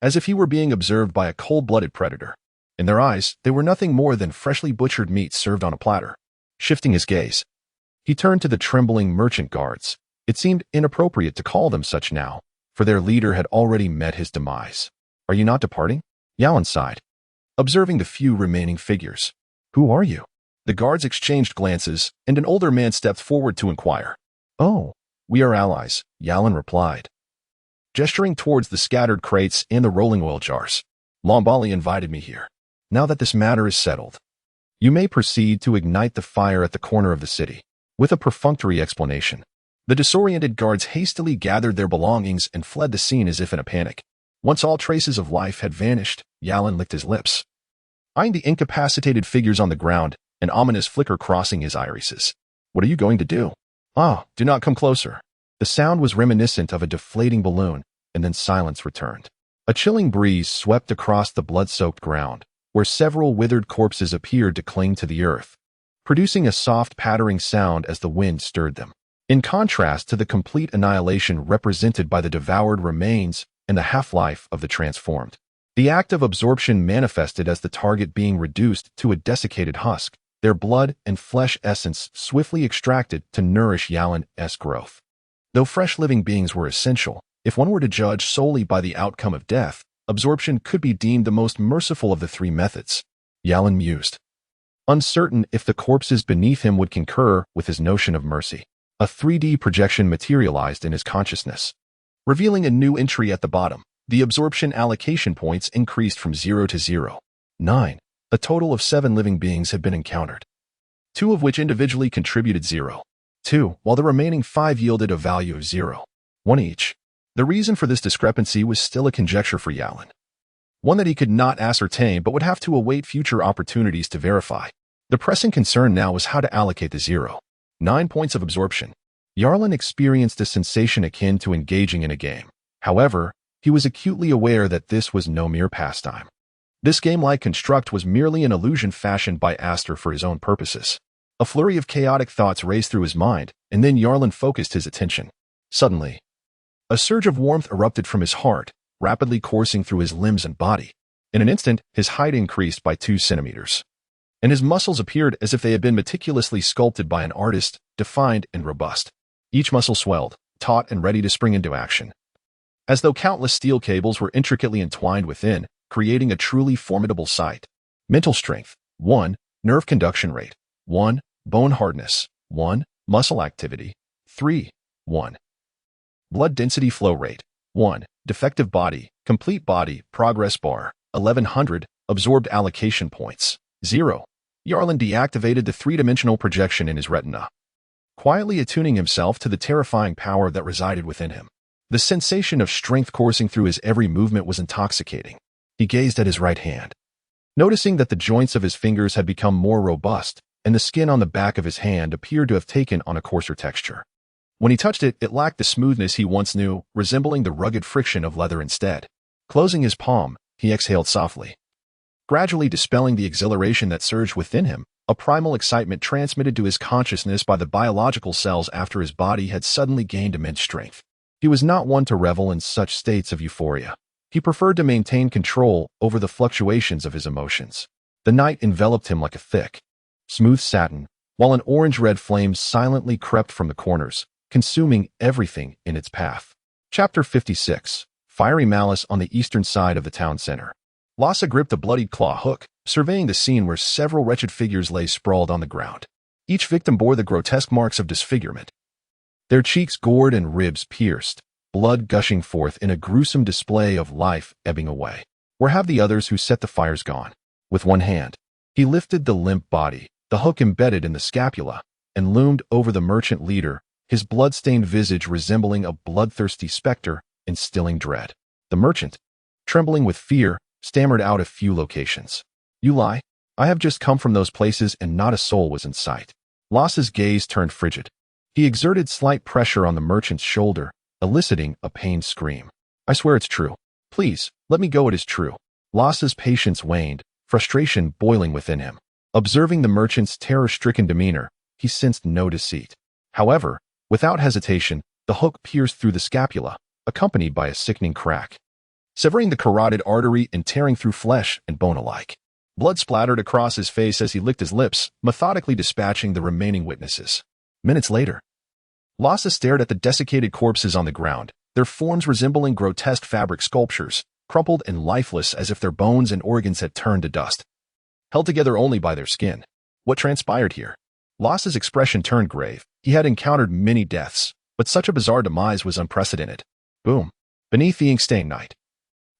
as if he were being observed by a cold-blooded predator. In their eyes, they were nothing more than freshly butchered meat served on a platter. Shifting his gaze, he turned to the trembling merchant guards. It seemed inappropriate to call them such now, for their leader had already met his demise. "Are you not departing?" Yalin sighed, observing the few remaining figures. "Who are you?" The guards exchanged glances, and an older man stepped forward to inquire. "Oh, we are allies," Yalin replied, gesturing towards the scattered crates and the rolling oil jars. "Lombali invited me here. Now that this matter is settled, you may proceed to ignite the fire at the corner of the city." With a perfunctory explanation, the disoriented guards hastily gathered their belongings and fled the scene as if in a panic. Once all traces of life had vanished, Yalin licked his lips, eyeing the incapacitated figures on the ground, an ominous flicker crossing his irises. "What are you going to do?" "Ah, do not come closer." The sound was reminiscent of a deflating balloon, and then silence returned. A chilling breeze swept across the blood-soaked ground, where several withered corpses appeared to cling to the earth, producing a soft pattering sound as the wind stirred them. In contrast to the complete annihilation represented by the devoured remains and the half-life of the transformed, the act of absorption manifested as the target being reduced to a desiccated husk, their blood and flesh essence swiftly extracted to nourish Yalin's growth. Though fresh living beings were essential, if one were to judge solely by the outcome of death, absorption could be deemed the most merciful of the three methods. Yalin mused, uncertain if the corpses beneath him would concur with his notion of mercy. A 3D projection materialized in his consciousness, revealing a new entry at the bottom. The absorption allocation points increased from 0 to 0. 9. A total of 7 living beings had been encountered, 2 of which individually contributed 0. 2, while the remaining 5 yielded a value of 0. 1 each. The reason for this discrepancy was still a conjecture for Yalin, one that he could not ascertain but would have to await future opportunities to verify. The pressing concern now was how to allocate the 0.9 points of absorption. Yalin experienced a sensation akin to engaging in a game. However, he was acutely aware that this was no mere pastime. This game-like construct was merely an illusion fashioned by Astur for his own purposes. A flurry of chaotic thoughts raced through his mind, and then Yalin focused his attention. Suddenly, a surge of warmth erupted from his heart, rapidly coursing through his limbs and body. In an instant, his height increased by 2 centimeters, and his muscles appeared as if they had been meticulously sculpted by an artist, defined and robust. Each muscle swelled, taut and ready to spring into action, as though countless steel cables were intricately entwined within, creating a truly formidable sight. Mental strength, 1. Nerve conduction rate, 1. Bone hardness, 1. Muscle activity, 3. 1. Blood density flow rate, 1. Defective body, complete body, progress bar, 1100, absorbed allocation points, 0. Yalin deactivated the 3-dimensional projection in his retina, quietly attuning himself to the terrifying power that resided within him. The sensation of strength coursing through his every movement was intoxicating. He gazed at his right hand, noticing that the joints of his fingers had become more robust, and the skin on the back of his hand appeared to have taken on a coarser texture. When he touched it, it lacked the smoothness he once knew, resembling the rugged friction of leather instead. Closing his palm, he exhaled softly, gradually dispelling the exhilaration that surged within him, a primal excitement transmitted to his consciousness by the biological cells after his body had suddenly gained immense strength. He was not one to revel in such states of euphoria. He preferred to maintain control over the fluctuations of his emotions. The night enveloped him like a thick, smooth satin, while an orange-red flame silently crept from the corners, consuming everything in its path. Chapter 56. Fiery Malice on the eastern side of the town center. Lhasa gripped a bloodied claw hook, surveying the scene where several wretched figures lay sprawled on the ground. Each victim bore the grotesque marks of disfigurement, their cheeks gored and ribs pierced, blood gushing forth in a gruesome display of life ebbing away. Where have the others who set the fires gone? With one hand, he lifted the limp body, the hook embedded in the scapula, and loomed over the merchant leader, his blood-stained visage resembling a bloodthirsty specter, instilling dread. The merchant, trembling with fear, stammered out a few locations. "You lie. I have just come from those places and not a soul was in sight." Lhasa's gaze turned frigid. He exerted slight pressure on the merchant's shoulder, eliciting a pained scream. "I swear it's true. Please, let me go, it is true." Lhasa's patience waned, frustration boiling within him. Observing the merchant's terror-stricken demeanor, he sensed no deceit. However, without hesitation, the hook pierced through the scapula, accompanied by a sickening crack, severing the carotid artery and tearing through flesh and bone alike. Blood splattered across his face as he licked his lips, methodically dispatching the remaining witnesses. Minutes later, Lhasa stared at the desiccated corpses on the ground, their forms resembling grotesque fabric sculptures, crumpled and lifeless as if their bones and organs had turned to dust, held together only by their skin. What transpired here? Los's expression turned grave. He had encountered many deaths, but such a bizarre demise was unprecedented. Boom. Beneath the ink-stained night,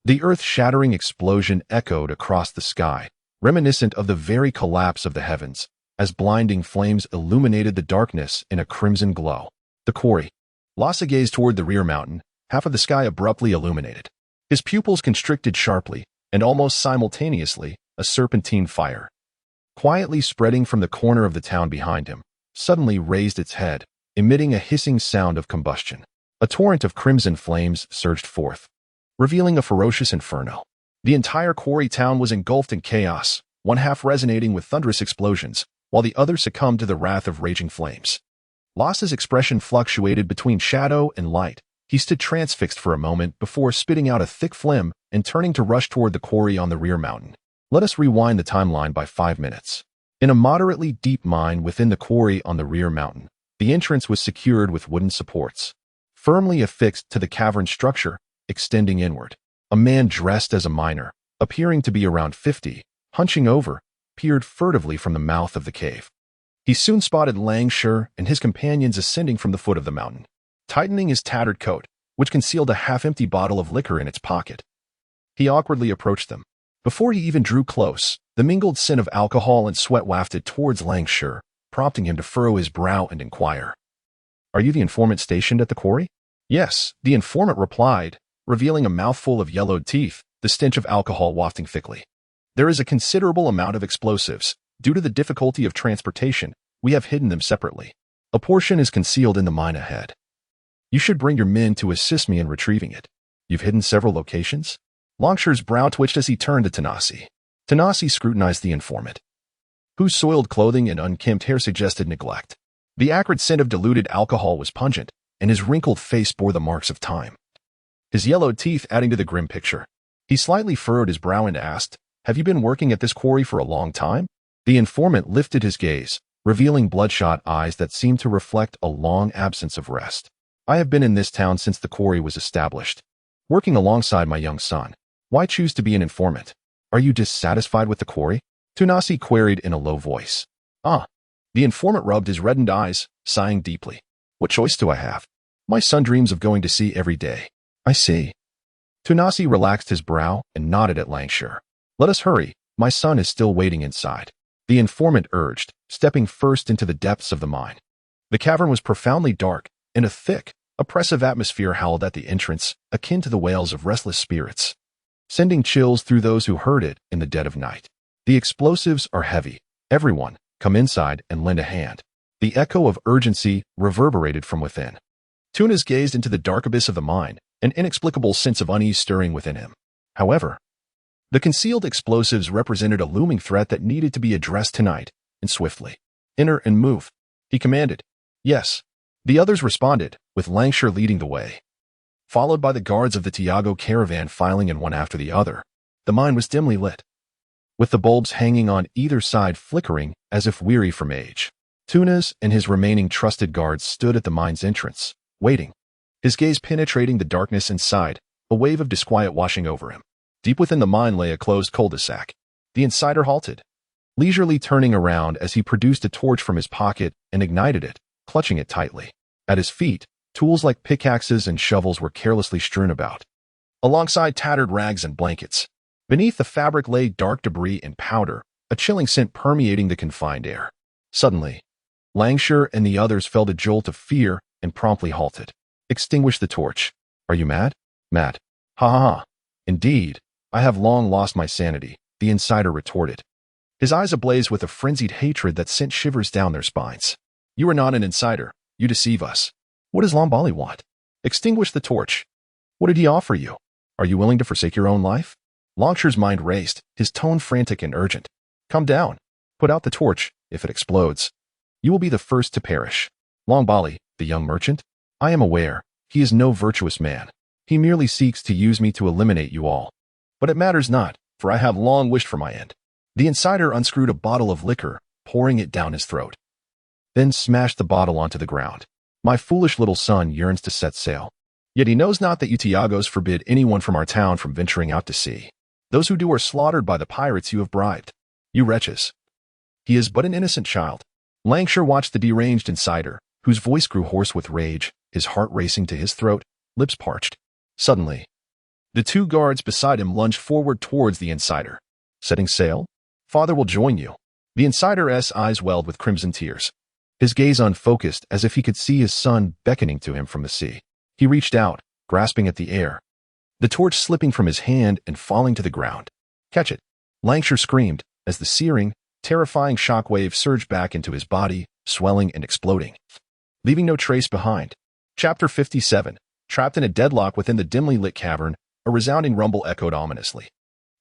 the earth-shattering explosion echoed across the sky, reminiscent of the very collapse of the heavens, as blinding flames illuminated the darkness in a crimson glow. The quarry. Los gazed toward the rear mountain, half of the sky abruptly illuminated. His pupils constricted sharply, and almost simultaneously, a serpentine fire, quietly spreading from the corner of the town behind him, suddenly raised its head, emitting a hissing sound of combustion. A torrent of crimson flames surged forth, revealing a ferocious inferno. The entire quarry town was engulfed in chaos, one half resonating with thunderous explosions, while the other succumbed to the wrath of raging flames. Los's expression fluctuated between shadow and light. He stood transfixed for a moment before spitting out a thick phlegm and turning to rush toward the quarry on the rear mountain. Let us rewind the timeline by 5 minutes. In a moderately deep mine within the quarry on the rear mountain, the entrance was secured with wooden supports, firmly affixed to the cavern structure, extending inward. A man dressed as a miner, appearing to be around 50, hunching over, peered furtively from the mouth of the cave. He soon spotted Langshire and his companions ascending from the foot of the mountain, tightening his tattered coat, which concealed a half-empty bottle of liquor in its pocket. He awkwardly approached them. Before he even drew close, the mingled scent of alcohol and sweat wafted towards Langshire, prompting him to furrow his brow and inquire, "Are you the informant stationed at the quarry?" "Yes," the informant replied, revealing a mouthful of yellowed teeth, the stench of alcohol wafting thickly. "There is a considerable amount of explosives. Due to the difficulty of transportation, we have hidden them separately. A portion is concealed in the mine ahead. You should bring your men to assist me in retrieving it." "You've hidden several locations?" Longshire's brow twitched as he turned to Tanasi. Tanasi scrutinized the informant, whose soiled clothing and unkempt hair suggested neglect. The acrid scent of diluted alcohol was pungent, and his wrinkled face bore the marks of time, his yellowed teeth adding to the grim picture. He slightly furrowed his brow and asked, "Have you been working at this quarry for a long time?" The informant lifted his gaze, revealing bloodshot eyes that seemed to reflect a long absence of rest. "I have been in this town since the quarry was established, working alongside my young son. Why choose to be an informant? Are you dissatisfied with the quarry?" Tunasi queried in a low voice. "Ah." The informant rubbed his reddened eyes, sighing deeply. "What choice do I have? My son dreams of going to sea every day." "I see." Tunasi relaxed his brow and nodded at Langshire. "Let us hurry. My son is still waiting inside," the informant urged, stepping first into the depths of the mine. The cavern was profoundly dark, and a thick, oppressive atmosphere howled at the entrance, akin to the wails of restless spirits, sending chills through those who heard it in the dead of night. "The explosives are heavy. Everyone, come inside and lend a hand." The echo of urgency reverberated from within. Tunas gazed into the dark abyss of the mine, an inexplicable sense of unease stirring within him. However, the concealed explosives represented a looming threat that needed to be addressed tonight, and swiftly. "Enter and move," he commanded. "Yes." The others responded, with Langshire leading the way, followed by the guards of the Tiago caravan filing in one after the other. The mine was dimly lit, with the bulbs hanging on either side flickering as if weary from age. Tunas and his remaining trusted guards stood at the mine's entrance, waiting, his gaze penetrating the darkness inside, a wave of disquiet washing over him. Deep within the mine lay a closed cul-de-sac. The insider halted, leisurely turning around as he produced a torch from his pocket and ignited it, clutching it tightly. At his feet, tools like pickaxes and shovels were carelessly strewn about, alongside tattered rags and blankets. Beneath the fabric lay dark debris and powder, a chilling scent permeating the confined air. Suddenly, Langshire and the others felt a jolt of fear and promptly halted. "Extinguish the torch." "Are you mad?" "Mad? Ha ha ha. Indeed, I have long lost my sanity," the insider retorted, his eyes ablaze with a frenzied hatred that sent shivers down their spines. "You are not an insider. You deceive us. What does Lombali want?" "Extinguish the torch." "What did he offer you? Are you willing to forsake your own life?" Longshire's mind raced, his tone frantic and urgent. "Calm down. Put out the torch. If it explodes, you will be the first to perish." "Lombali, the young merchant? I am aware. He is no virtuous man. He merely seeks to use me to eliminate you all. But it matters not, for I have long wished for my end." The insider unscrewed a bottle of liquor, pouring it down his throat, then smashed the bottle onto the ground. "My foolish little son yearns to set sail. Yet he knows not that you Tiagos forbid anyone from our town from venturing out to sea. Those who do are slaughtered by the pirates you have bribed. You wretches, He is but an innocent child. Lancashire watched the deranged insider, whose voice grew hoarse with rage, his heart racing to his throat, lips parched. Suddenly, the two guards beside him lunged forward towards the insider. Setting sail? Father will join you. The insider's eyes welled with crimson tears, his gaze unfocused as if he could see his son beckoning to him from the sea. He reached out, grasping at the air, the torch slipping from his hand and falling to the ground. Catch it! Lancashire screamed as the searing, terrifying shockwave surged back into his body, swelling and exploding, leaving no trace behind. Chapter 57. Trapped in a deadlock within the dimly lit cavern, a resounding rumble echoed ominously.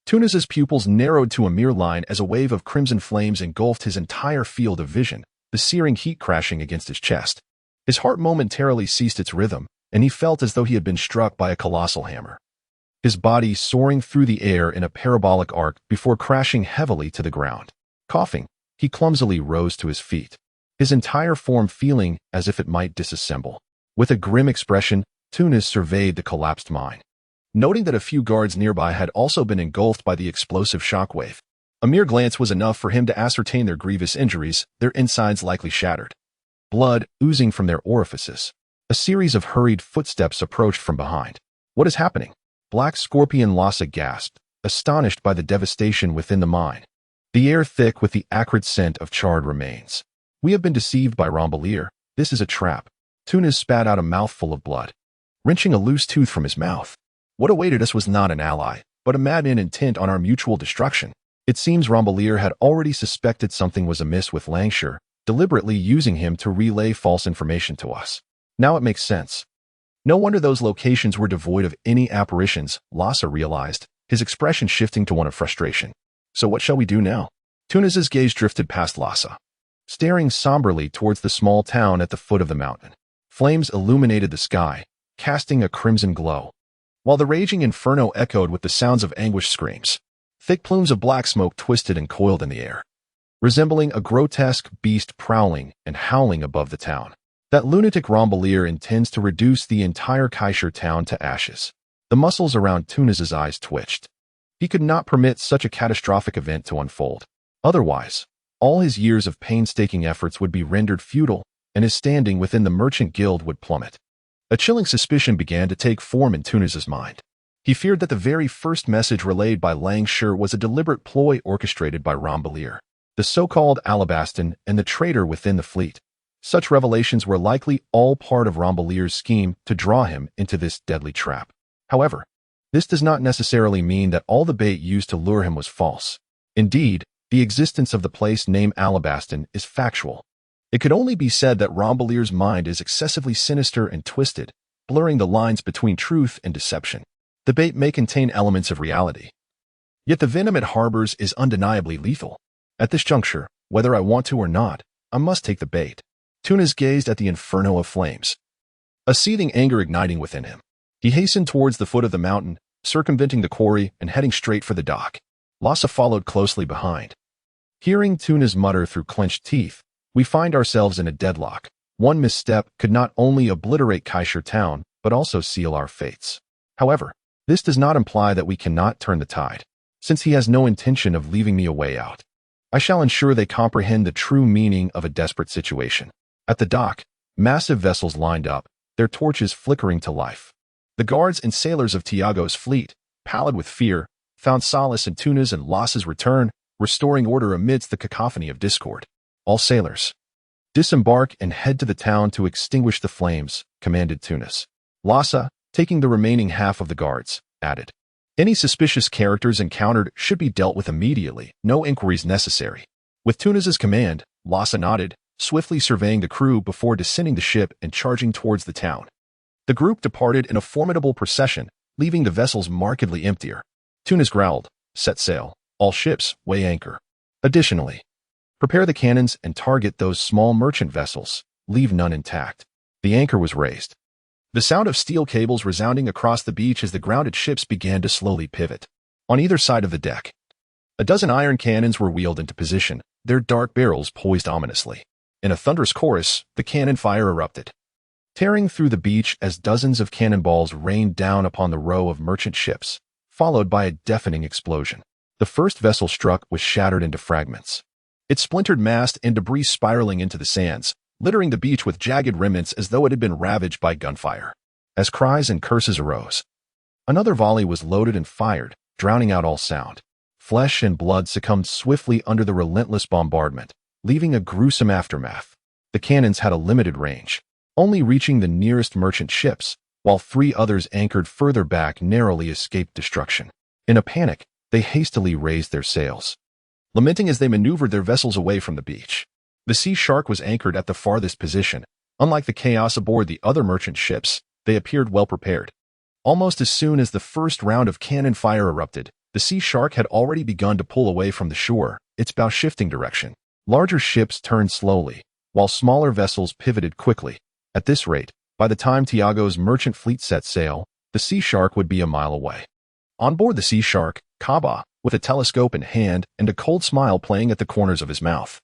Tunis's pupils narrowed to a mere line as a wave of crimson flames engulfed his entire field of vision, the searing heat crashing against his chest. His heart momentarily ceased its rhythm, and he felt as though he had been struck by a colossal hammer. His body soaring through the air in a parabolic arc before crashing heavily to the ground. Coughing, he clumsily rose to his feet, his entire form feeling as if it might disassemble. With a grim expression, Tunis surveyed the collapsed mine, noting that a few guards nearby had also been engulfed by the explosive shockwave. A mere glance was enough for him to ascertain their grievous injuries, their insides likely shattered, blood oozing from their orifices. A series of hurried footsteps approached from behind. What is happening? Black Scorpion Lhasa gasped, astonished by the devastation within the mine, the air thick with the acrid scent of charred remains. We have been deceived by Rambalier. This is a trap. Tunis spat out a mouthful of blood, wrenching a loose tooth from his mouth. What awaited us was not an ally, but a madman intent on our mutual destruction. It seems Rambalier had already suspected something was amiss with Lancashire, deliberately using him to relay false information to us. Now it makes sense. No wonder those locations were devoid of any apparitions, Lhasa realized, his expression shifting to one of frustration. So what shall we do now? Tunis's gaze drifted past Lhasa, staring somberly towards the small town at the foot of the mountain. Flames illuminated the sky, casting a crimson glow, while the raging inferno echoed with the sounds of anguished screams. Thick plumes of black smoke twisted and coiled in the air, resembling a grotesque beast prowling and howling above the town. That lunatic Rambalier intends to reduce the entire Kaishar town to ashes. The muscles around Tunis's eyes twitched. He could not permit such a catastrophic event to unfold. Otherwise, all his years of painstaking efforts would be rendered futile, and his standing within the merchant guild would plummet. A chilling suspicion began to take form in Tunis's mind. He feared that the very first message relayed by Lancashire was a deliberate ploy orchestrated by Rambalier, the so-called Alabastan, and the traitor within the fleet. Such revelations were likely all part of Rambalier's scheme to draw him into this deadly trap. However, this does not necessarily mean that all the bait used to lure him was false. Indeed, the existence of the place named Alabastan is factual. It could only be said that Rambalier's mind is excessively sinister and twisted, blurring the lines between truth and deception. The bait may contain elements of reality, yet the venom it harbors is undeniably lethal. At this juncture, whether I want to or not, I must take the bait. Tunis gazed at the inferno of flames, a seething anger igniting within him. He hastened towards the foot of the mountain, circumventing the quarry and heading straight for the dock. Lhasa followed closely behind. Hearing Tunis mutter through clenched teeth, we find ourselves in a deadlock. One misstep could not only obliterate Kaishar town, but also seal our fates. However, this does not imply that we cannot turn the tide, since he has no intention of leaving me a way out. I shall ensure they comprehend the true meaning of a desperate situation. At the dock, massive vessels lined up, their torches flickering to life. The guards and sailors of Tiago's fleet, pallid with fear, found solace in Tunis and Lhasa's return, restoring order amidst the cacophony of discord. All sailors, disembark and head to the town to extinguish the flames, commanded Tunis. Lhasa, taking the remaining half of the guards, added, any suspicious characters encountered should be dealt with immediately, no inquiries necessary. With Tunis's command, Lhasa nodded, swiftly surveying the crew before descending the ship and charging towards the town. The group departed in a formidable procession, leaving the vessels markedly emptier. Tunis growled, set sail, all ships, weigh anchor. Additionally, prepare the cannons and target those small merchant vessels, leave none intact. The anchor was raised, the sound of steel cables resounding across the beach as the grounded ships began to slowly pivot. On either side of the deck, a dozen iron cannons were wheeled into position, their dark barrels poised ominously. In a thunderous chorus, the cannon fire erupted, tearing through the beach as dozens of cannonballs rained down upon the row of merchant ships, followed by a deafening explosion. The first vessel struck was shattered into fragments, its splintered mast and debris spiraling into the sands, littering the beach with jagged remnants as though it had been ravaged by gunfire. As cries and curses arose, another volley was loaded and fired, drowning out all sound. Flesh and blood succumbed swiftly under the relentless bombardment, leaving a gruesome aftermath. The cannons had a limited range, only reaching the nearest merchant ships, while 3 others anchored further back narrowly escaped destruction. In a panic, they hastily raised their sails, lamenting as they maneuvered their vessels away from the beach. The Sea Shark was anchored at the farthest position. Unlike the chaos aboard the other merchant ships, they appeared well prepared. Almost as soon as the first round of cannon fire erupted, the Sea Shark had already begun to pull away from the shore, its bow shifting direction. Larger ships turned slowly, while smaller vessels pivoted quickly. At this rate, by the time Tiago's merchant fleet set sail, the Sea Shark would be a mile away. On board the Sea Shark, Kaba, with a telescope in hand and a cold smile playing at the corners of his mouth,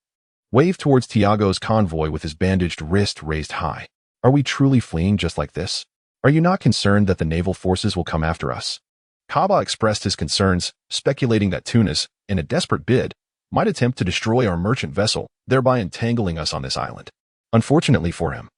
waved towards Tiago's convoy with his bandaged wrist raised high. Are we truly fleeing just like this? Are you not concerned that the naval forces will come after us? Kaba expressed his concerns, speculating that Tunis, in a desperate bid, might attempt to destroy our merchant vessel, thereby entangling us on this island. Unfortunately for him,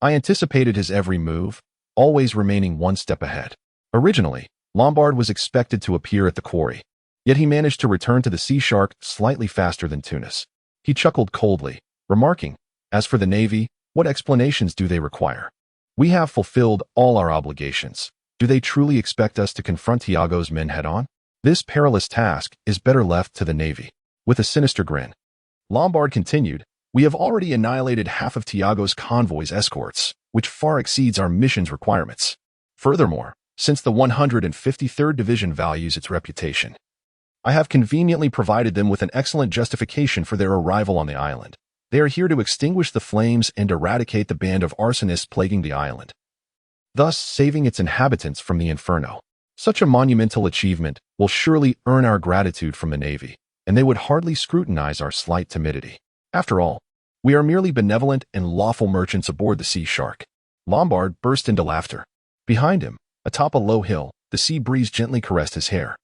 I anticipated his every move, always remaining one step ahead. Originally, Lombard was expected to appear at the quarry, yet he managed to return to the Sea Shark slightly faster than Tunis. He chuckled coldly, remarking, "As for the Navy, what explanations do they require? We have fulfilled all our obligations. Do they truly expect us to confront Tiago's men head-on? This perilous task is better left to the Navy." With a sinister grin, Lombard continued, "We have already annihilated half of Tiago's convoy's escorts, which far exceeds our mission's requirements. Furthermore, since the 153rd Division values its reputation, I have conveniently provided them with an excellent justification for their arrival on the island. They are here to extinguish the flames and eradicate the band of arsonists plaguing the island, thus saving its inhabitants from the inferno. Such a monumental achievement will surely earn our gratitude from the Navy, and they would hardly scrutinize our slight timidity. After all, we are merely benevolent and lawful merchants aboard the Sea Shark." Lombard burst into laughter. Behind him, atop a low hill, the sea breeze gently caressed his hair,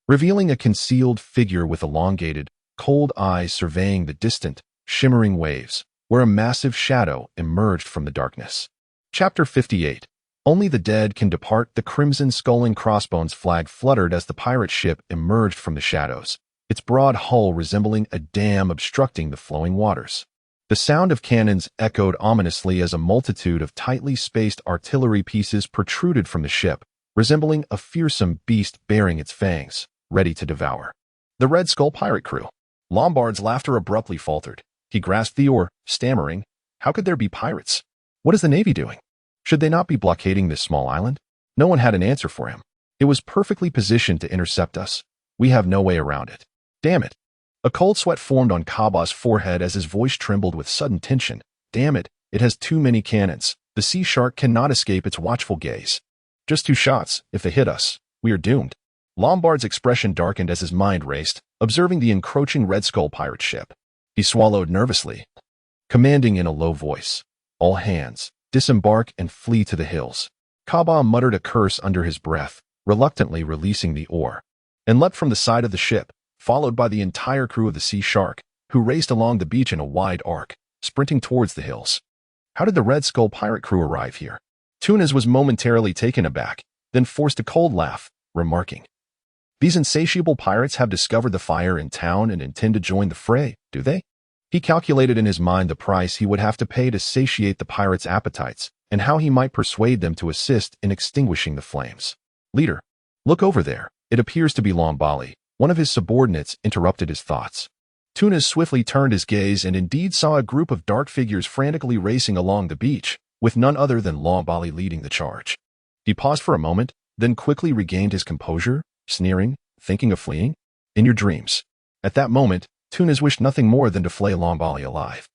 revealing a concealed figure with elongated, cold eyes surveying the distant, shimmering waves, where a massive shadow emerged from the darkness. Chapter 58. Only the dead can depart. The crimson skull and crossbones flag fluttered as the pirate ship emerged from the shadows, its broad hull resembling a dam obstructing the flowing waters. The sound of cannons echoed ominously as a multitude of tightly spaced artillery pieces protruded from the ship, resembling a fearsome beast baring its fangs, ready to devour the Red Skull pirate crew. Lombard's laughter abruptly faltered. He grasped the oar, stammering, "How could there be pirates? What is the Navy doing? Should they not be blockading this small island?" No one had an answer for him. "It was perfectly positioned to intercept us. We have no way around it." "Damn it." A cold sweat formed on Kaba's forehead as his voice trembled with sudden tension. "Damn it, it has too many cannons. The Sea Shark cannot escape its watchful gaze. Just 2 shots. If they hit us, we are doomed." Lombard's expression darkened as his mind raced, observing the encroaching Red Skull pirate ship. He swallowed nervously, commanding in a low voice, "All hands, disembark and flee to the hills." Kaba muttered a curse under his breath, reluctantly releasing the oar, and leapt from the side of the ship, followed by the entire crew of the Sea Shark, who raced along the beach in a wide arc, sprinting towards the hills. How did the Red Skull pirate crew arrive here? Tunis was momentarily taken aback, then forced a cold laugh, remarking, "These insatiable pirates have discovered the fire in town and intend to join the fray, do they?" He calculated in his mind the price he would have to pay to satiate the pirates' appetites, and how he might persuade them to assist in extinguishing the flames. "Leader, look over there. It appears to be Lombali." One of his subordinates interrupted his thoughts. Tunis swiftly turned his gaze and indeed saw a group of dark figures frantically racing along the beach, with none other than Lombali leading the charge. He paused for a moment, then quickly regained his composure, sneering, "Thinking of fleeing? In your dreams." At that moment, Tunis wished nothing more than to flay Lombali alive.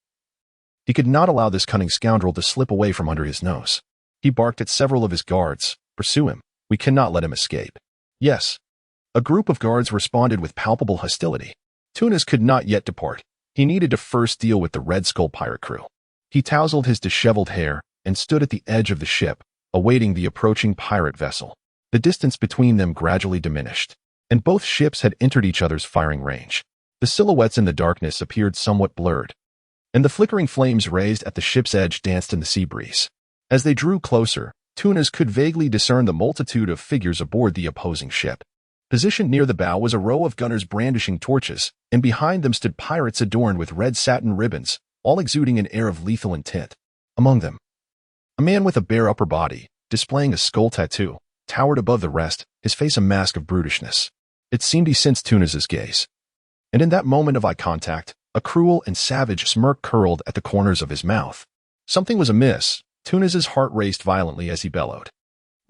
He could not allow this cunning scoundrel to slip away from under his nose. He barked at several of his guards, "Pursue him. We cannot let him escape." "Yes." A group of guards responded with palpable hostility. Tunis could not yet depart. He needed to first deal with the Red Skull pirate crew. He tousled his disheveled hair and stood at the edge of the ship, awaiting the approaching pirate vessel. The distance between them gradually diminished, and both ships had entered each other's firing range. The silhouettes in the darkness appeared somewhat blurred, and the flickering flames raised at the ship's edge danced in the sea breeze. As they drew closer, Tunas could vaguely discern the multitude of figures aboard the opposing ship. Positioned near the bow was a row of gunners brandishing torches, and behind them stood pirates adorned with red satin ribbons, all exuding an air of lethal intent. Among them, a man with a bare upper body, displaying a skull tattoo, towered above the rest, his face a mask of brutishness. It seemed he sensed Tunas's gaze. And in that moment of eye contact, a cruel and savage smirk curled at the corners of his mouth. Something was amiss. Tunas's heart raced violently as he bellowed.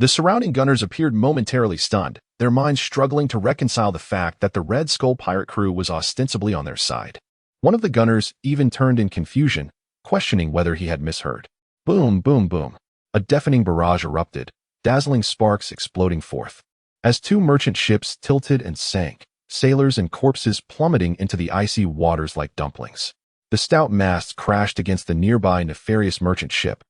The surrounding gunners appeared momentarily stunned, their minds struggling to reconcile the fact that the Red Skull pirate crew was ostensibly on their side. One of the gunners even turned in confusion, questioning whether he had misheard. Boom, boom, boom. A deafening barrage erupted, dazzling sparks exploding forth. As two merchant ships tilted and sank, sailors and corpses plummeting into the icy waters like dumplings. The stout masts crashed against the nearby nefarious merchant ship,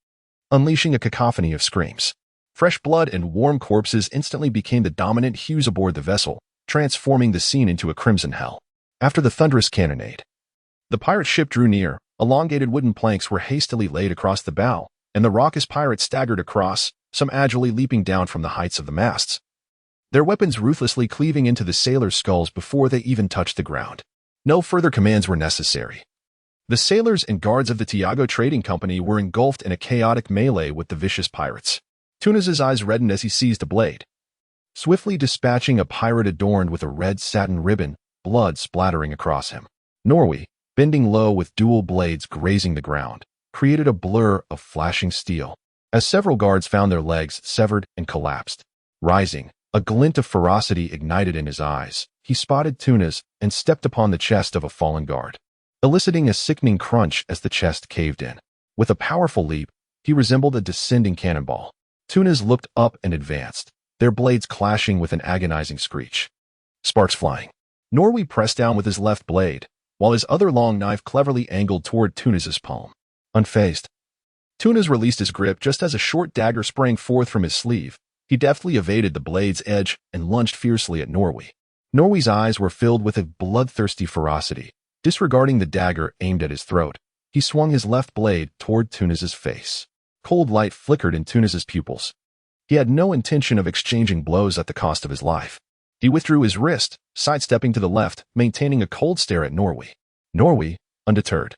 unleashing a cacophony of screams. Fresh blood and warm corpses instantly became the dominant hues aboard the vessel, transforming the scene into a crimson hell. After the thunderous cannonade, the pirate ship drew near. Elongated wooden planks were hastily laid across the bow, and the raucous pirates staggered across, some agilely leaping down from the heights of the masts, their weapons ruthlessly cleaving into the sailors' skulls before they even touched the ground. No further commands were necessary. The sailors and guards of the Tiago Trading Company were engulfed in a chaotic melee with the vicious pirates. Tunas's eyes reddened as he seized a blade, swiftly dispatching a pirate adorned with a red satin ribbon, blood splattering across him. Norway, bending low with dual blades grazing the ground, created a blur of flashing steel. As several guards found their legs severed and collapsed, rising, a glint of ferocity ignited in his eyes. He spotted Tunas and stepped upon the chest of a fallen guard, eliciting a sickening crunch as the chest caved in. With a powerful leap, he resembled a descending cannonball. Tunas looked up and advanced, their blades clashing with an agonizing screech. Sparks flying. Norway pressed down with his left blade, while his other long knife cleverly angled toward Tunas's palm. Unfazed, Tunas released his grip just as a short dagger sprang forth from his sleeve. He deftly evaded the blade's edge and lunged fiercely at Norway. Norway's eyes were filled with a bloodthirsty ferocity. Disregarding the dagger aimed at his throat, he swung his left blade toward Tunas's face. Cold light flickered in Tunas's pupils. He had no intention of exchanging blows at the cost of his life. He withdrew his wrist, sidestepping to the left, maintaining a cold stare at Norway. Norway, undeterred,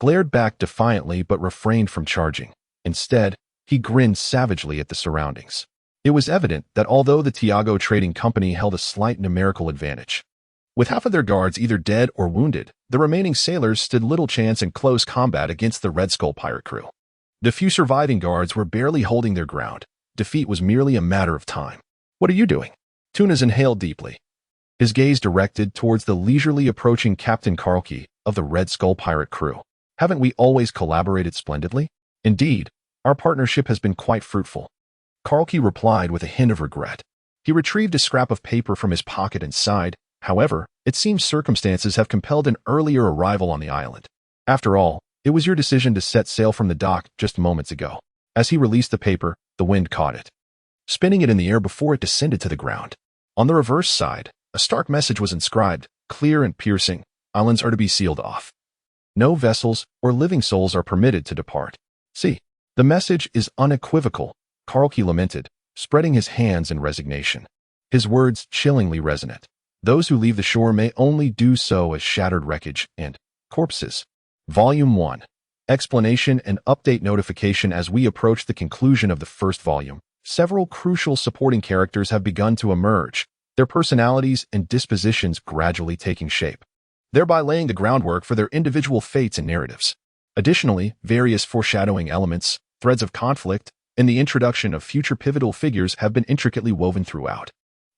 glared back defiantly but refrained from charging. Instead, he grinned savagely at the surroundings. It was evident that although the Tiago Trading Company held a slight numerical advantage, with half of their guards either dead or wounded, the remaining sailors stood little chance in close combat against the Red Skull pirate crew. The few surviving guards were barely holding their ground. Defeat was merely a matter of time. What are you doing? Tunas inhaled deeply, his gaze directed towards the leisurely approaching Captain Karlke of the Red Skull pirate crew. Haven't we always collaborated splendidly? Indeed, our partnership has been quite fruitful. Karlke replied with a hint of regret. He retrieved a scrap of paper from his pocket and sighed. However, it seems circumstances have compelled an earlier arrival on the island. After all, it was your decision to set sail from the dock just moments ago. As he released the paper, the wind caught it, spinning it in the air before it descended to the ground. On the reverse side, a stark message was inscribed, clear and piercing. Islands are to be sealed off. No vessels or living souls are permitted to depart. See, the message is unequivocal, Karlke lamented, spreading his hands in resignation. His words chillingly resonant. Those who leave the shore may only do so as shattered wreckage and corpses. Volume 1. Explanation and update notification. As we approach the conclusion of the first volume, several crucial supporting characters have begun to emerge, their personalities and dispositions gradually taking shape, thereby laying the groundwork for their individual fates and narratives. Additionally, various foreshadowing elements, threads of conflict, and the introduction of future pivotal figures have been intricately woven throughout.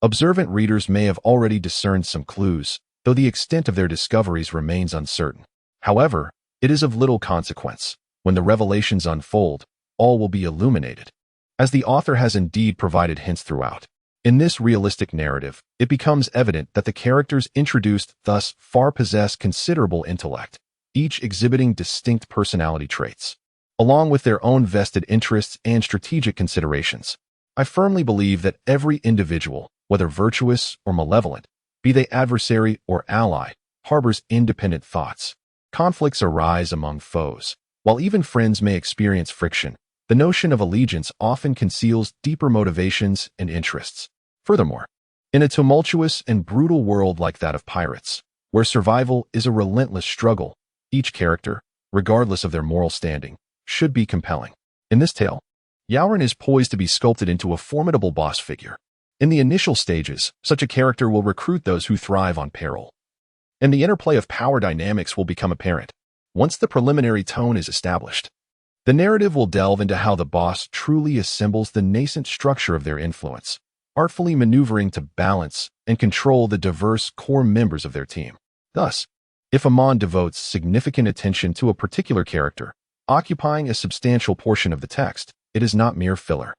Observant readers may have already discerned some clues, though the extent of their discoveries remains uncertain. However, it is of little consequence. When the revelations unfold, all will be illuminated, as the author has indeed provided hints throughout. In this realistic narrative, it becomes evident that the characters introduced thus far possess considerable intellect, each exhibiting distinct personality traits, along with their own vested interests and strategic considerations. I firmly believe that every individual, whether virtuous or malevolent, be they adversary or ally, harbors independent thoughts. Conflicts arise among foes. While even friends may experience friction, the notion of allegiance often conceals deeper motivations and interests. Furthermore, in a tumultuous and brutal world like that of pirates, where survival is a relentless struggle, each character, regardless of their moral standing, should be compelling. In this tale, Yauren is poised to be sculpted into a formidable boss figure. In the initial stages, such a character will recruit those who thrive on peril, and the interplay of power dynamics will become apparent. Once the preliminary tone is established, the narrative will delve into how the boss truly assembles the nascent structure of their influence, artfully maneuvering to balance and control the diverse core members of their team. Thus, if Amon devotes significant attention to a particular character, occupying a substantial portion of the text, it is not mere filler.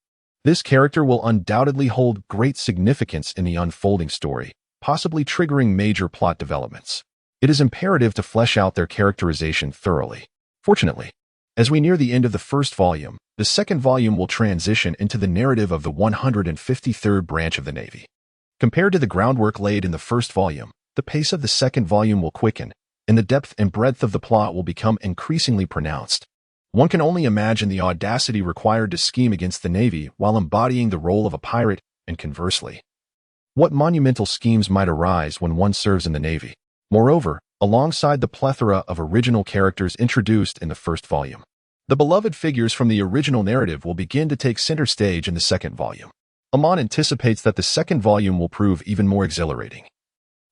This character will undoubtedly hold great significance in the unfolding story, possibly triggering major plot developments. It is imperative to flesh out their characterization thoroughly. Fortunately, as we near the end of the first volume, the second volume will transition into the narrative of the 153rd branch of the Navy. Compared to the groundwork laid in the first volume, the pace of the second volume will quicken, and the depth and breadth of the plot will become increasingly pronounced. One can only imagine the audacity required to scheme against the Navy while embodying the role of a pirate, and conversely, what monumental schemes might arise when one serves in the Navy. Moreover, alongside the plethora of original characters introduced in the first volume, the beloved figures from the original narrative will begin to take center stage in the second volume. Amon anticipates that the second volume will prove even more exhilarating,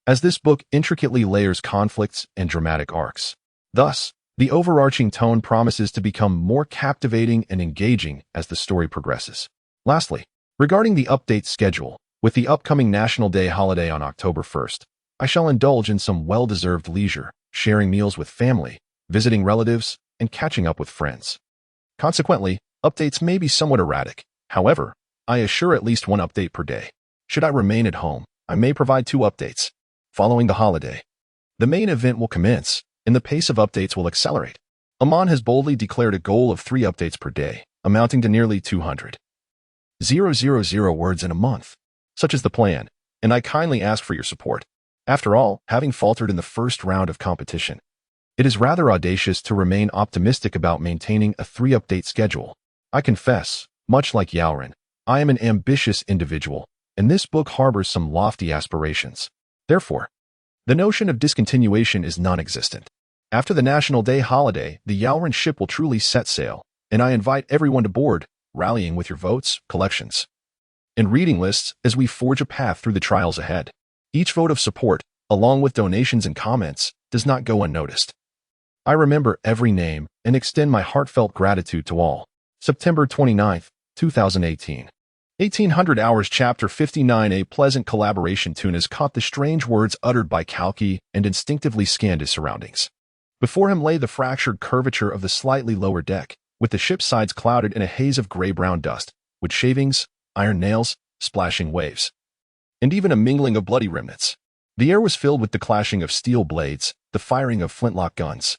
as this book intricately layers conflicts and dramatic arcs. Thus, the overarching tone promises to become more captivating and engaging as the story progresses. Lastly, regarding the update schedule, with the upcoming National Day holiday on October 1st, I shall indulge in some well-deserved leisure, sharing meals with family, visiting relatives, and catching up with friends. Consequently, updates may be somewhat erratic. However, I assure at least one update per day. Should I remain at home, I may provide 2 updates. Following the holiday, the main event will commence, and the pace of updates will accelerate. Amon has boldly declared a goal of 3 updates per day, amounting to nearly 200,000 words in a month. Such is the plan, and I kindly ask for your support. After all, having faltered in the first round of competition, it is rather audacious to remain optimistic about maintaining a 3-update schedule. I confess, much like Yauren, I am an ambitious individual, and this book harbors some lofty aspirations. Therefore, the notion of discontinuation is non-existent. After the National Day holiday, the Yauren ship will truly set sail, and I invite everyone to board, rallying with your votes, collections, and reading lists as we forge a path through the trials ahead. Each vote of support, along with donations and comments, does not go unnoticed. I remember every name and extend my heartfelt gratitude to all. September 29, 2018. 1800 Hours Chapter 59. A pleasant collaboration Tunas caught the strange words uttered by Kalki and instinctively scanned his surroundings. Before him lay the fractured curvature of the slightly lower deck, with the ship's sides clouded in a haze of gray-brown dust, with shavings, iron nails, splashing waves, and even a mingling of bloody remnants. The air was filled with the clashing of steel blades, the firing of flintlock guns,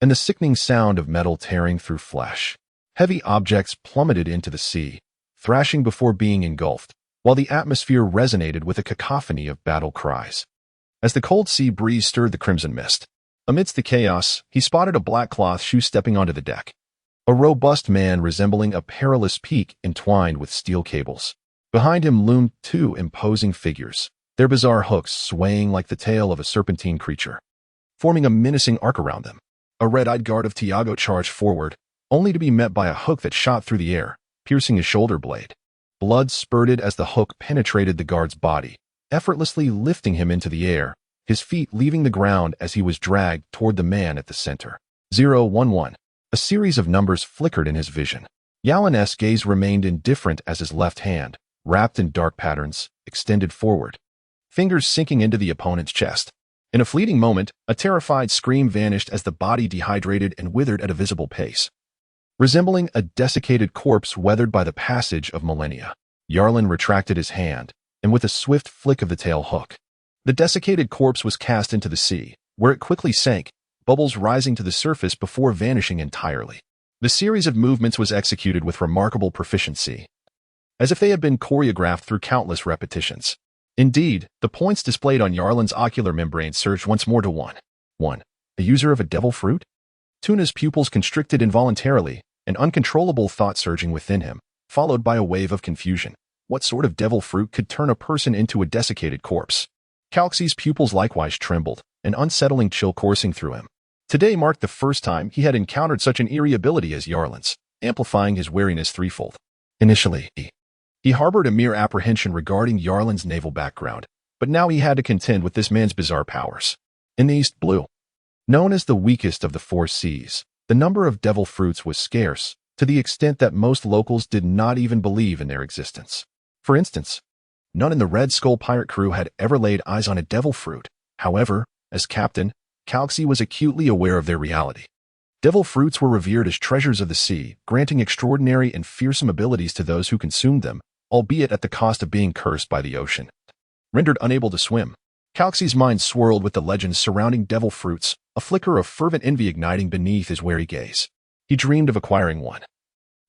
and the sickening sound of metal tearing through flesh. Heavy objects plummeted into the sea, thrashing before being engulfed, while the atmosphere resonated with a cacophony of battle cries. As the cold sea breeze stirred the crimson mist, amidst the chaos, he spotted a black cloth shoe stepping onto the deck. A robust man resembling a perilous peak entwined with steel cables. Behind him loomed 2 imposing figures, their bizarre hooks swaying like the tail of a serpentine creature, forming a menacing arc around them. A red-eyed guard of Tiago charged forward, only to be met by a hook that shot through the air, piercing his shoulder blade. Blood spurted as the hook penetrated the guard's body, effortlessly lifting him into the air, his feet leaving the ground as he was dragged toward the man at the center. 011. A series of numbers flickered in his vision. Yalen's gaze remained indifferent as his left hand, wrapped in dark patterns, extended forward, fingers sinking into the opponent's chest. In a fleeting moment, a terrified scream vanished as the body dehydrated and withered at a visible pace, resembling a desiccated corpse weathered by the passage of millennia. Yarlin retracted his hand, and with a swift flick of the tail hook, the desiccated corpse was cast into the sea, where it quickly sank, bubbles rising to the surface before vanishing entirely. The series of movements was executed with remarkable proficiency, as if they had been choreographed through countless repetitions. Indeed, the points displayed on Yarlin's ocular membrane surged once more to 1. A user of a devil fruit? Tuna's pupils constricted involuntarily, an uncontrollable thought surging within him, followed by a wave of confusion. What sort of devil fruit could turn a person into a desiccated corpse? Calxe's pupils likewise trembled, an unsettling chill coursing through him. Today marked the first time he had encountered such an eerie ability as Yarlin's, amplifying his wariness threefold. Initially, he harbored a mere apprehension regarding Yarlin's naval background, but now he had to contend with this man's bizarre powers. In the East Blue, known as the weakest of the four seas, the number of devil fruits was scarce, to the extent that most locals did not even believe in their existence. For instance, none in the Red Skull pirate crew had ever laid eyes on a devil fruit. However, as captain, Calxe was acutely aware of their reality. Devil fruits were revered as treasures of the sea, granting extraordinary and fearsome abilities to those who consumed them, albeit at the cost of being cursed by the ocean. Rendered unable to swim, Calxe's mind swirled with the legends surrounding devil fruits, a flicker of fervent envy igniting beneath his wary gaze. He dreamed of acquiring one.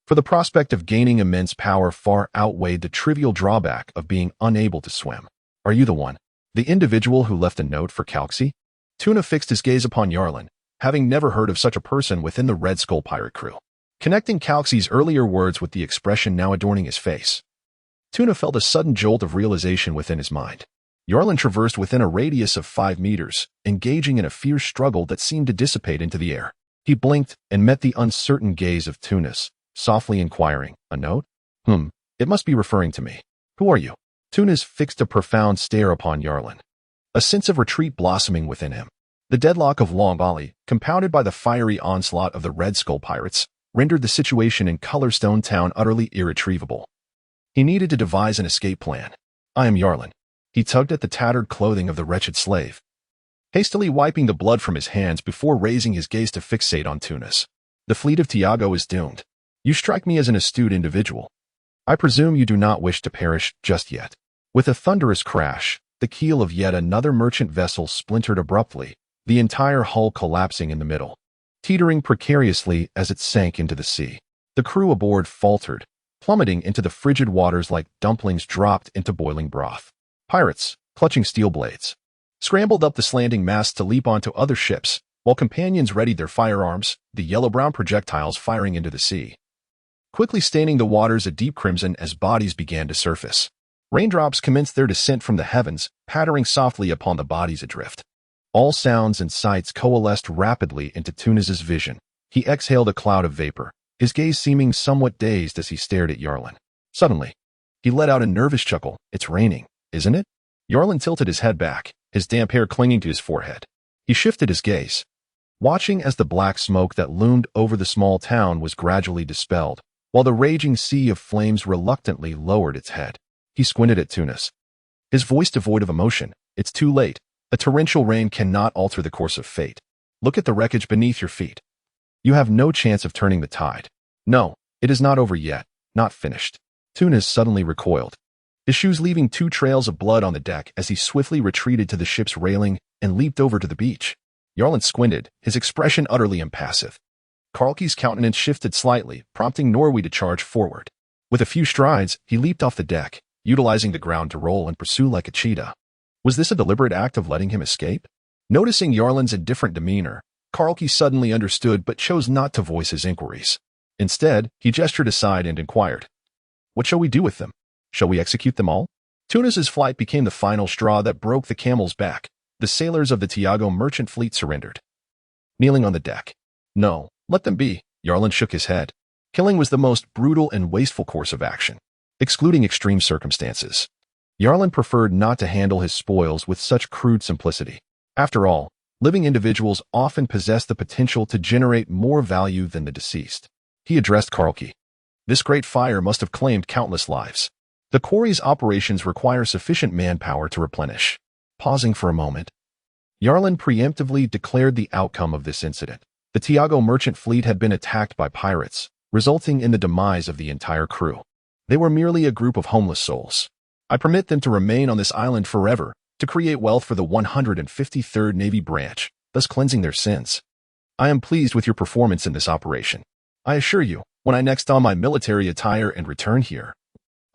For the prospect of gaining immense power far outweighed the trivial drawback of being unable to swim. Are you the one? The individual who left a note for Calxe? Tuna fixed his gaze upon Yarlin, having never heard of such a person within the Red Skull pirate crew. Connecting Calxe's earlier words with the expression now adorning his face, Tuna felt a sudden jolt of realization within his mind. Yarlin traversed within a radius of 5 meters, engaging in a fierce struggle that seemed to dissipate into the air. He blinked and met the uncertain gaze of Tunas, softly inquiring, "A note? It must be referring to me. Who are you?" Tunas fixed a profound stare upon Yarlin, a sense of retreat blossoming within him. The deadlock of Long Valley, compounded by the fiery onslaught of the Red Skull pirates, rendered the situation in Colorstone Town utterly irretrievable. He needed to devise an escape plan. "I am Yarlin." He tugged at the tattered clothing of the wretched slave, hastily wiping the blood from his hands before raising his gaze to fixate on Tunas. "The fleet of Tiago is doomed. You strike me as an astute individual. I presume you do not wish to perish just yet." With a thunderous crash, the keel of yet another merchant vessel splintered abruptly, the entire hull collapsing in the middle, teetering precariously as it sank into the sea. The crew aboard faltered, plummeting into the frigid waters like dumplings dropped into boiling broth. Pirates, clutching steel blades, scrambled up the slanting masts to leap onto other ships, while companions readied their firearms, the yellow-brown projectiles firing into the sea, quickly staining the waters a deep crimson as bodies began to surface. Raindrops commenced their descent from the heavens, pattering softly upon the bodies adrift. All sounds and sights coalesced rapidly into Tunas's vision. He exhaled a cloud of vapor, his gaze seeming somewhat dazed as he stared at Yarlin. Suddenly, he let out a nervous chuckle. "It's raining, isn't it?" Yarlin tilted his head back, his damp hair clinging to his forehead. He shifted his gaze, watching as the black smoke that loomed over the small town was gradually dispelled, while the raging sea of flames reluctantly lowered its head. He squinted at Tunas, his voice devoid of emotion. "It's too late. A torrential rain cannot alter the course of fate. Look at the wreckage beneath your feet. You have no chance of turning the tide. No, it is not over yet, not finished." Tunas suddenly recoiled, his shoes leaving 2 trails of blood on the deck as he swiftly retreated to the ship's railing and leaped over to the beach. Yarlin squinted, his expression utterly impassive. Calxe's countenance shifted slightly, prompting Norway to charge forward. With a few strides, he leaped off the deck, utilizing the ground to roll and pursue like a cheetah. Was this a deliberate act of letting him escape? Noticing Yarlin's indifferent demeanor, Calxe suddenly understood but chose not to voice his inquiries. Instead, he gestured aside and inquired, "What shall we do with them? Shall we execute them all?" Tunas's flight became the final straw that broke the camel's back. The sailors of the Tiago merchant fleet surrendered, kneeling on the deck. "No, let them be." Yarlin shook his head. Killing was the most brutal and wasteful course of action, excluding extreme circumstances. Yarlin preferred not to handle his spoils with such crude simplicity. After all, living individuals often possess the potential to generate more value than the deceased. He addressed Calxe. "This great fire must have claimed countless lives. The quarry's operations require sufficient manpower to replenish." Pausing for a moment, Yarlin preemptively declared the outcome of this incident. The Tiago merchant fleet had been attacked by pirates, resulting in the demise of the entire crew. They were merely a group of homeless souls. I permit them to remain on this island forever, to create wealth for the 153rd Navy branch, thus cleansing their sins. I am pleased with your performance in this operation. I assure you, when I next don my military attire and return here,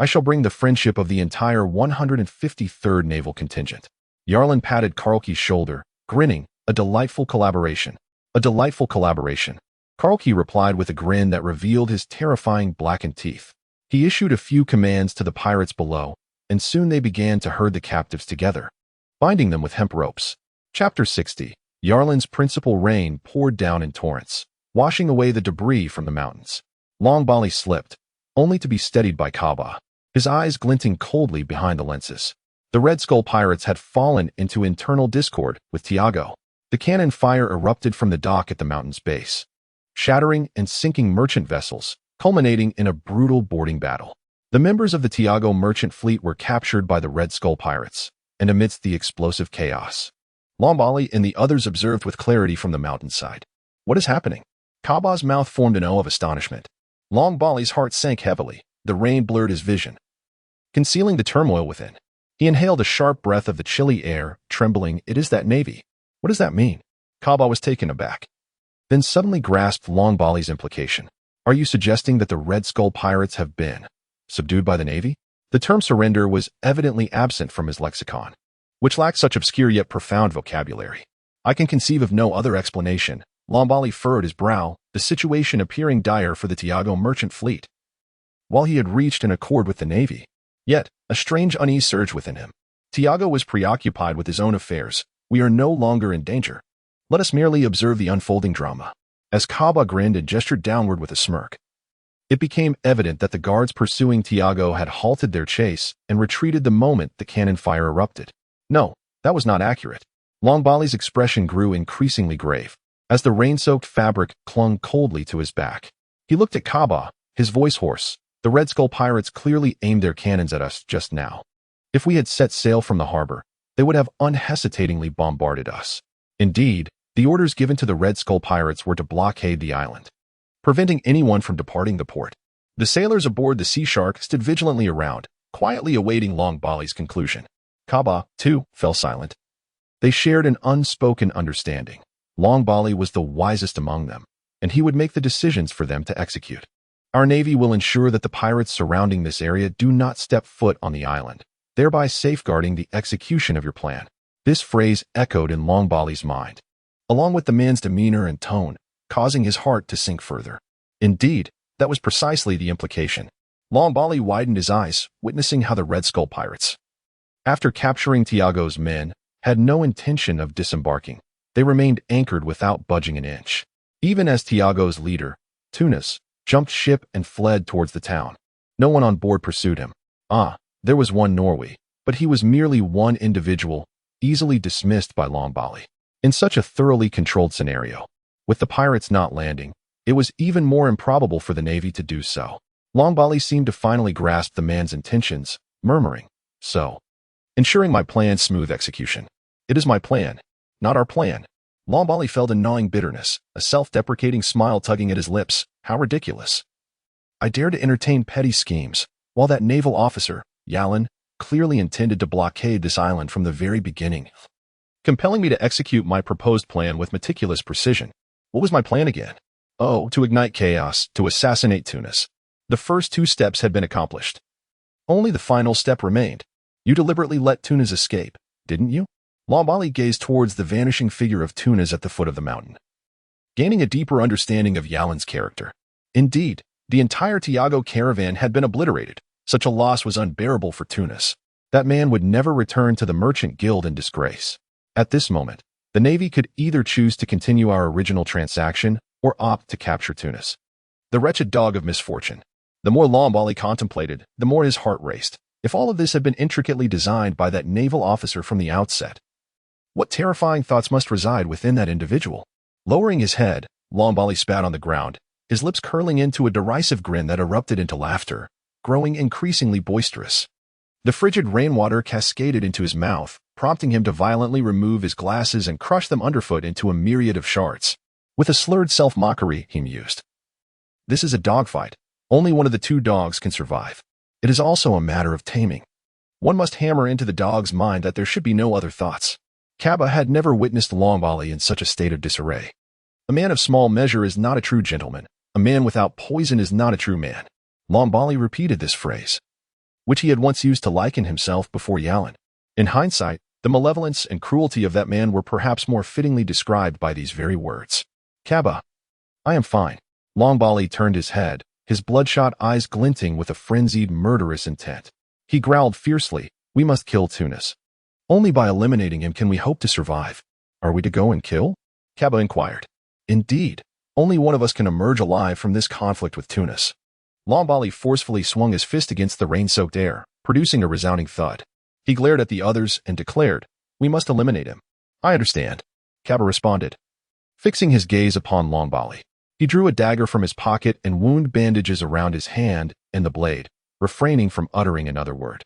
I shall bring the friendship of the entire 153rd Naval Contingent. Yarlin patted Karlke's shoulder, grinning. A delightful collaboration. A delightful collaboration. Karlke replied with a grin that revealed his terrifying blackened teeth. He issued a few commands to the pirates below, and soon they began to herd the captives together, binding them with hemp ropes. Chapter 60. Yarlin's principal rain poured down in torrents, washing away the debris from the mountains. Long Bali slipped, only to be steadied by Kaba, his eyes glinting coldly behind the lenses. The Red Skull pirates had fallen into internal discord with Tiago. The cannon fire erupted from the dock at the mountain's base, shattering and sinking merchant vessels, culminating in a brutal boarding battle. The members of the Tiago merchant fleet were captured by the Red Skull pirates, and amidst the explosive chaos, Long Bali and the others observed with clarity from the mountainside. What is happening? Kaba's mouth formed an O of astonishment. Long Bali's heart sank heavily. The rain blurred his vision, concealing the turmoil within. He inhaled a sharp breath of the chilly air, trembling. It is that navy. What does that mean? Kaba was taken aback, then suddenly grasped Long Bali's implication. Are you suggesting that the Red Skull pirates have been subdued by the navy? The term surrender was evidently absent from his lexicon, which lacked such obscure yet profound vocabulary. I can conceive of no other explanation. Long Bali furrowed his brow, the situation appearing dire for the Tiago merchant fleet. While he had reached an accord with the navy, yet a strange unease surged within him. Tiago was preoccupied with his own affairs. We are no longer in danger. Let us merely observe the unfolding drama. As Kaba grinned and gestured downward with a smirk, it became evident that the guards pursuing Tiago had halted their chase and retreated the moment the cannon fire erupted. No, that was not accurate. Long Bali's expression grew increasingly grave, as the rain-soaked fabric clung coldly to his back. He looked at Kaba, his voice hoarse. The Red Skull pirates clearly aimed their cannons at us just now. If we had set sail from the harbor, they would have unhesitatingly bombarded us. Indeed, the orders given to the Red Skull pirates were to blockade the island, preventing anyone from departing the port. The sailors aboard the Sea Shark stood vigilantly around, quietly awaiting Long Bali's conclusion. Kaba, too, fell silent. They shared an unspoken understanding. Long Bali was the wisest among them, and he would make the decisions for them to execute. Our navy will ensure that the pirates surrounding this area do not step foot on the island, thereby safeguarding the execution of your plan. This phrase echoed in Long Bali's mind, along with the man's demeanor and tone, causing his heart to sink further. Indeed, that was precisely the implication. Long Bali widened his eyes, witnessing how the Red Skull pirates, after capturing Tiago's men, had no intention of disembarking. They remained anchored without budging an inch. Even as Tiago's leader, Tunis, jumped ship and fled towards the town, no one on board pursued him. There was one Norway, but he was merely one individual, easily dismissed by Long Bali. In such a thoroughly controlled scenario, with the pirates not landing, it was even more improbable for the navy to do so. Long Bali seemed to finally grasp the man's intentions, murmuring, "So, ensuring my plan's smooth execution. It is my plan, not our plan." Long Bali felt a gnawing bitterness, a self-deprecating smile tugging at his lips. How ridiculous. I dare to entertain petty schemes, while that naval officer, Yalin, clearly intended to blockade this island from the very beginning, compelling me to execute my proposed plan with meticulous precision. What was my plan again? Oh, to ignite chaos, to assassinate Tunis. The first two steps had been accomplished. Only the final step remained. You deliberately let Tunis escape, didn't you? Long Bali gazed towards the vanishing figure of Tunis at the foot of the mountain, gaining a deeper understanding of Yalin's character. Indeed, the entire Tiago caravan had been obliterated. Such a loss was unbearable for Tunis. That man would never return to the merchant guild in disgrace. At this moment, the navy could either choose to continue our original transaction or opt to capture Tunis. The wretched dog of misfortune. The more Long Bali contemplated, the more his heart raced. If all of this had been intricately designed by that naval officer from the outset, what terrifying thoughts must reside within that individual? Lowering his head, Long Bali spat on the ground, his lips curling into a derisive grin that erupted into laughter, growing increasingly boisterous. The frigid rainwater cascaded into his mouth, prompting him to violently remove his glasses and crush them underfoot into a myriad of shards. With a slurred self-mockery, he mused. This is a dogfight. Only one of the two dogs can survive. It is also a matter of taming. One must hammer into the dog's mind that there should be no other thoughts. Kaba had never witnessed Long Bali in such a state of disarray. A man of small measure is not a true gentleman. A man without poison is not a true man. Long Bali repeated this phrase, which he had once used to liken himself before Yalan. In hindsight, the malevolence and cruelty of that man were perhaps more fittingly described by these very words. Kaba. I am fine. Longbali turned his head, his bloodshot eyes glinting with a frenzied, murderous intent. He growled fiercely, we must kill Tunis. Only by eliminating him can we hope to survive. Are we to go and kill? Kaba inquired. Indeed. Only one of us can emerge alive from this conflict with Tunis. Longbali forcefully swung his fist against the rain-soaked air, producing a resounding thud. He glared at the others and declared, we must eliminate him. I understand. Kaba responded. Fixing his gaze upon Longbali, he drew a dagger from his pocket and wound bandages around his hand and the blade, refraining from uttering another word.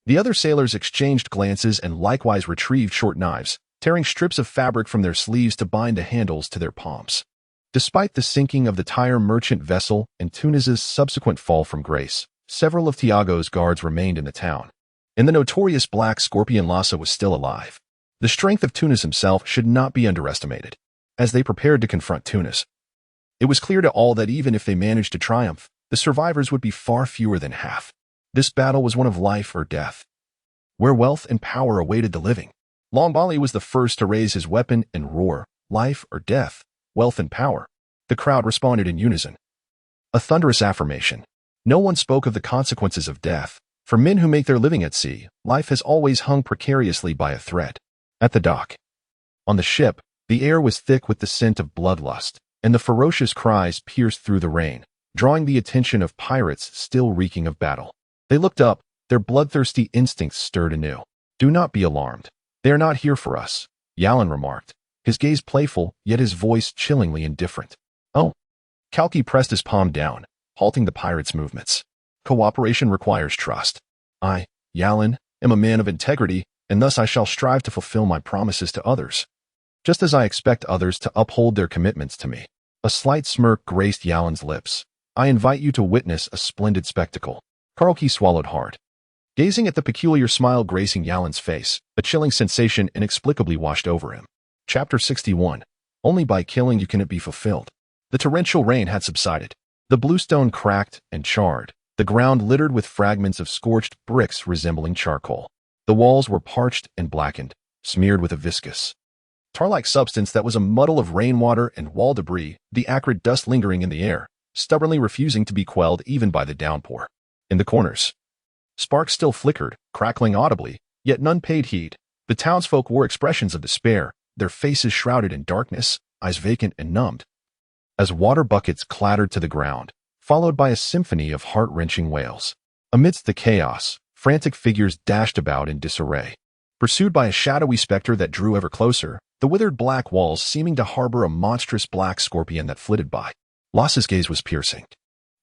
The other sailors exchanged glances and likewise retrieved short knives, tearing strips of fabric from their sleeves to bind the handles to their palms. Despite the sinking of the Tyre merchant vessel and Tunis's subsequent fall from grace, several of Tiago's guards remained in the town. And the notorious Black Scorpion Lhasa was still alive. The strength of Tunis himself should not be underestimated. As they prepared to confront Tunis, it was clear to all that even if they managed to triumph, the survivors would be far fewer than half. This battle was one of life or death, where wealth and power awaited the living. Longbali was the first to raise his weapon and roar, life or death, wealth and power. The crowd responded in unison. A thunderous affirmation. No one spoke of the consequences of death. For men who make their living at sea, life has always hung precariously by a thread. At the dock. On the ship, the air was thick with the scent of bloodlust, and the ferocious cries pierced through the rain, drawing the attention of pirates still reeking of battle. They looked up, their bloodthirsty instincts stirred anew. Do not be alarmed. They are not here for us, Yalan remarked, his gaze playful, yet his voice chillingly indifferent. Oh. Kalki pressed his palm down, halting the pirates' movements. Cooperation requires trust. I, Yalan, am a man of integrity, and thus I shall strive to fulfill my promises to others, just as I expect others to uphold their commitments to me. A slight smirk graced Yalan's lips. I invite you to witness a splendid spectacle. Karlki swallowed hard. Gazing at the peculiar smile gracing Yalan's face, a chilling sensation inexplicably washed over him. Chapter 61. Only by killing you can it be fulfilled. The torrential rain had subsided. The bluestone cracked and charred, the ground littered with fragments of scorched bricks resembling charcoal. The walls were parched and blackened, smeared with a viscous, tar-like substance that was a muddle of rainwater and wall debris, the acrid dust lingering in the air, stubbornly refusing to be quelled even by the downpour. In the corners, sparks still flickered, crackling audibly, yet none paid heed. The townsfolk wore expressions of despair, their faces shrouded in darkness, eyes vacant and numbed, as water buckets clattered to the ground, followed by a symphony of heart-wrenching wails. Amidst the chaos, frantic figures dashed about in disarray. Pursued by a shadowy specter that drew ever closer, the withered black walls seeming to harbor a monstrous black scorpion that flitted by. Lassa's gaze was piercing.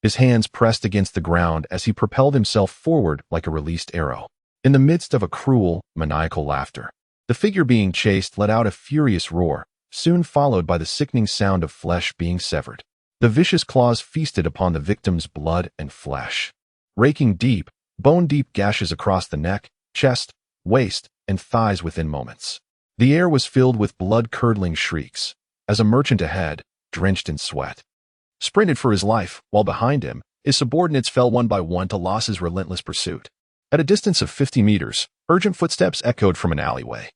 His hands pressed against the ground as he propelled himself forward like a released arrow. In the midst of a cruel, maniacal laughter, the figure being chased let out a furious roar, soon followed by the sickening sound of flesh being severed. The vicious claws feasted upon the victim's blood and flesh, raking deep, bone-deep gashes across the neck, chest, waist, and thighs within moments. The air was filled with blood-curdling shrieks, as a merchant ahead, drenched in sweat, sprinted for his life, while behind him, his subordinates fell one by one to Lassa's relentless pursuit. At a distance of 50 meters, urgent footsteps echoed from an alleyway,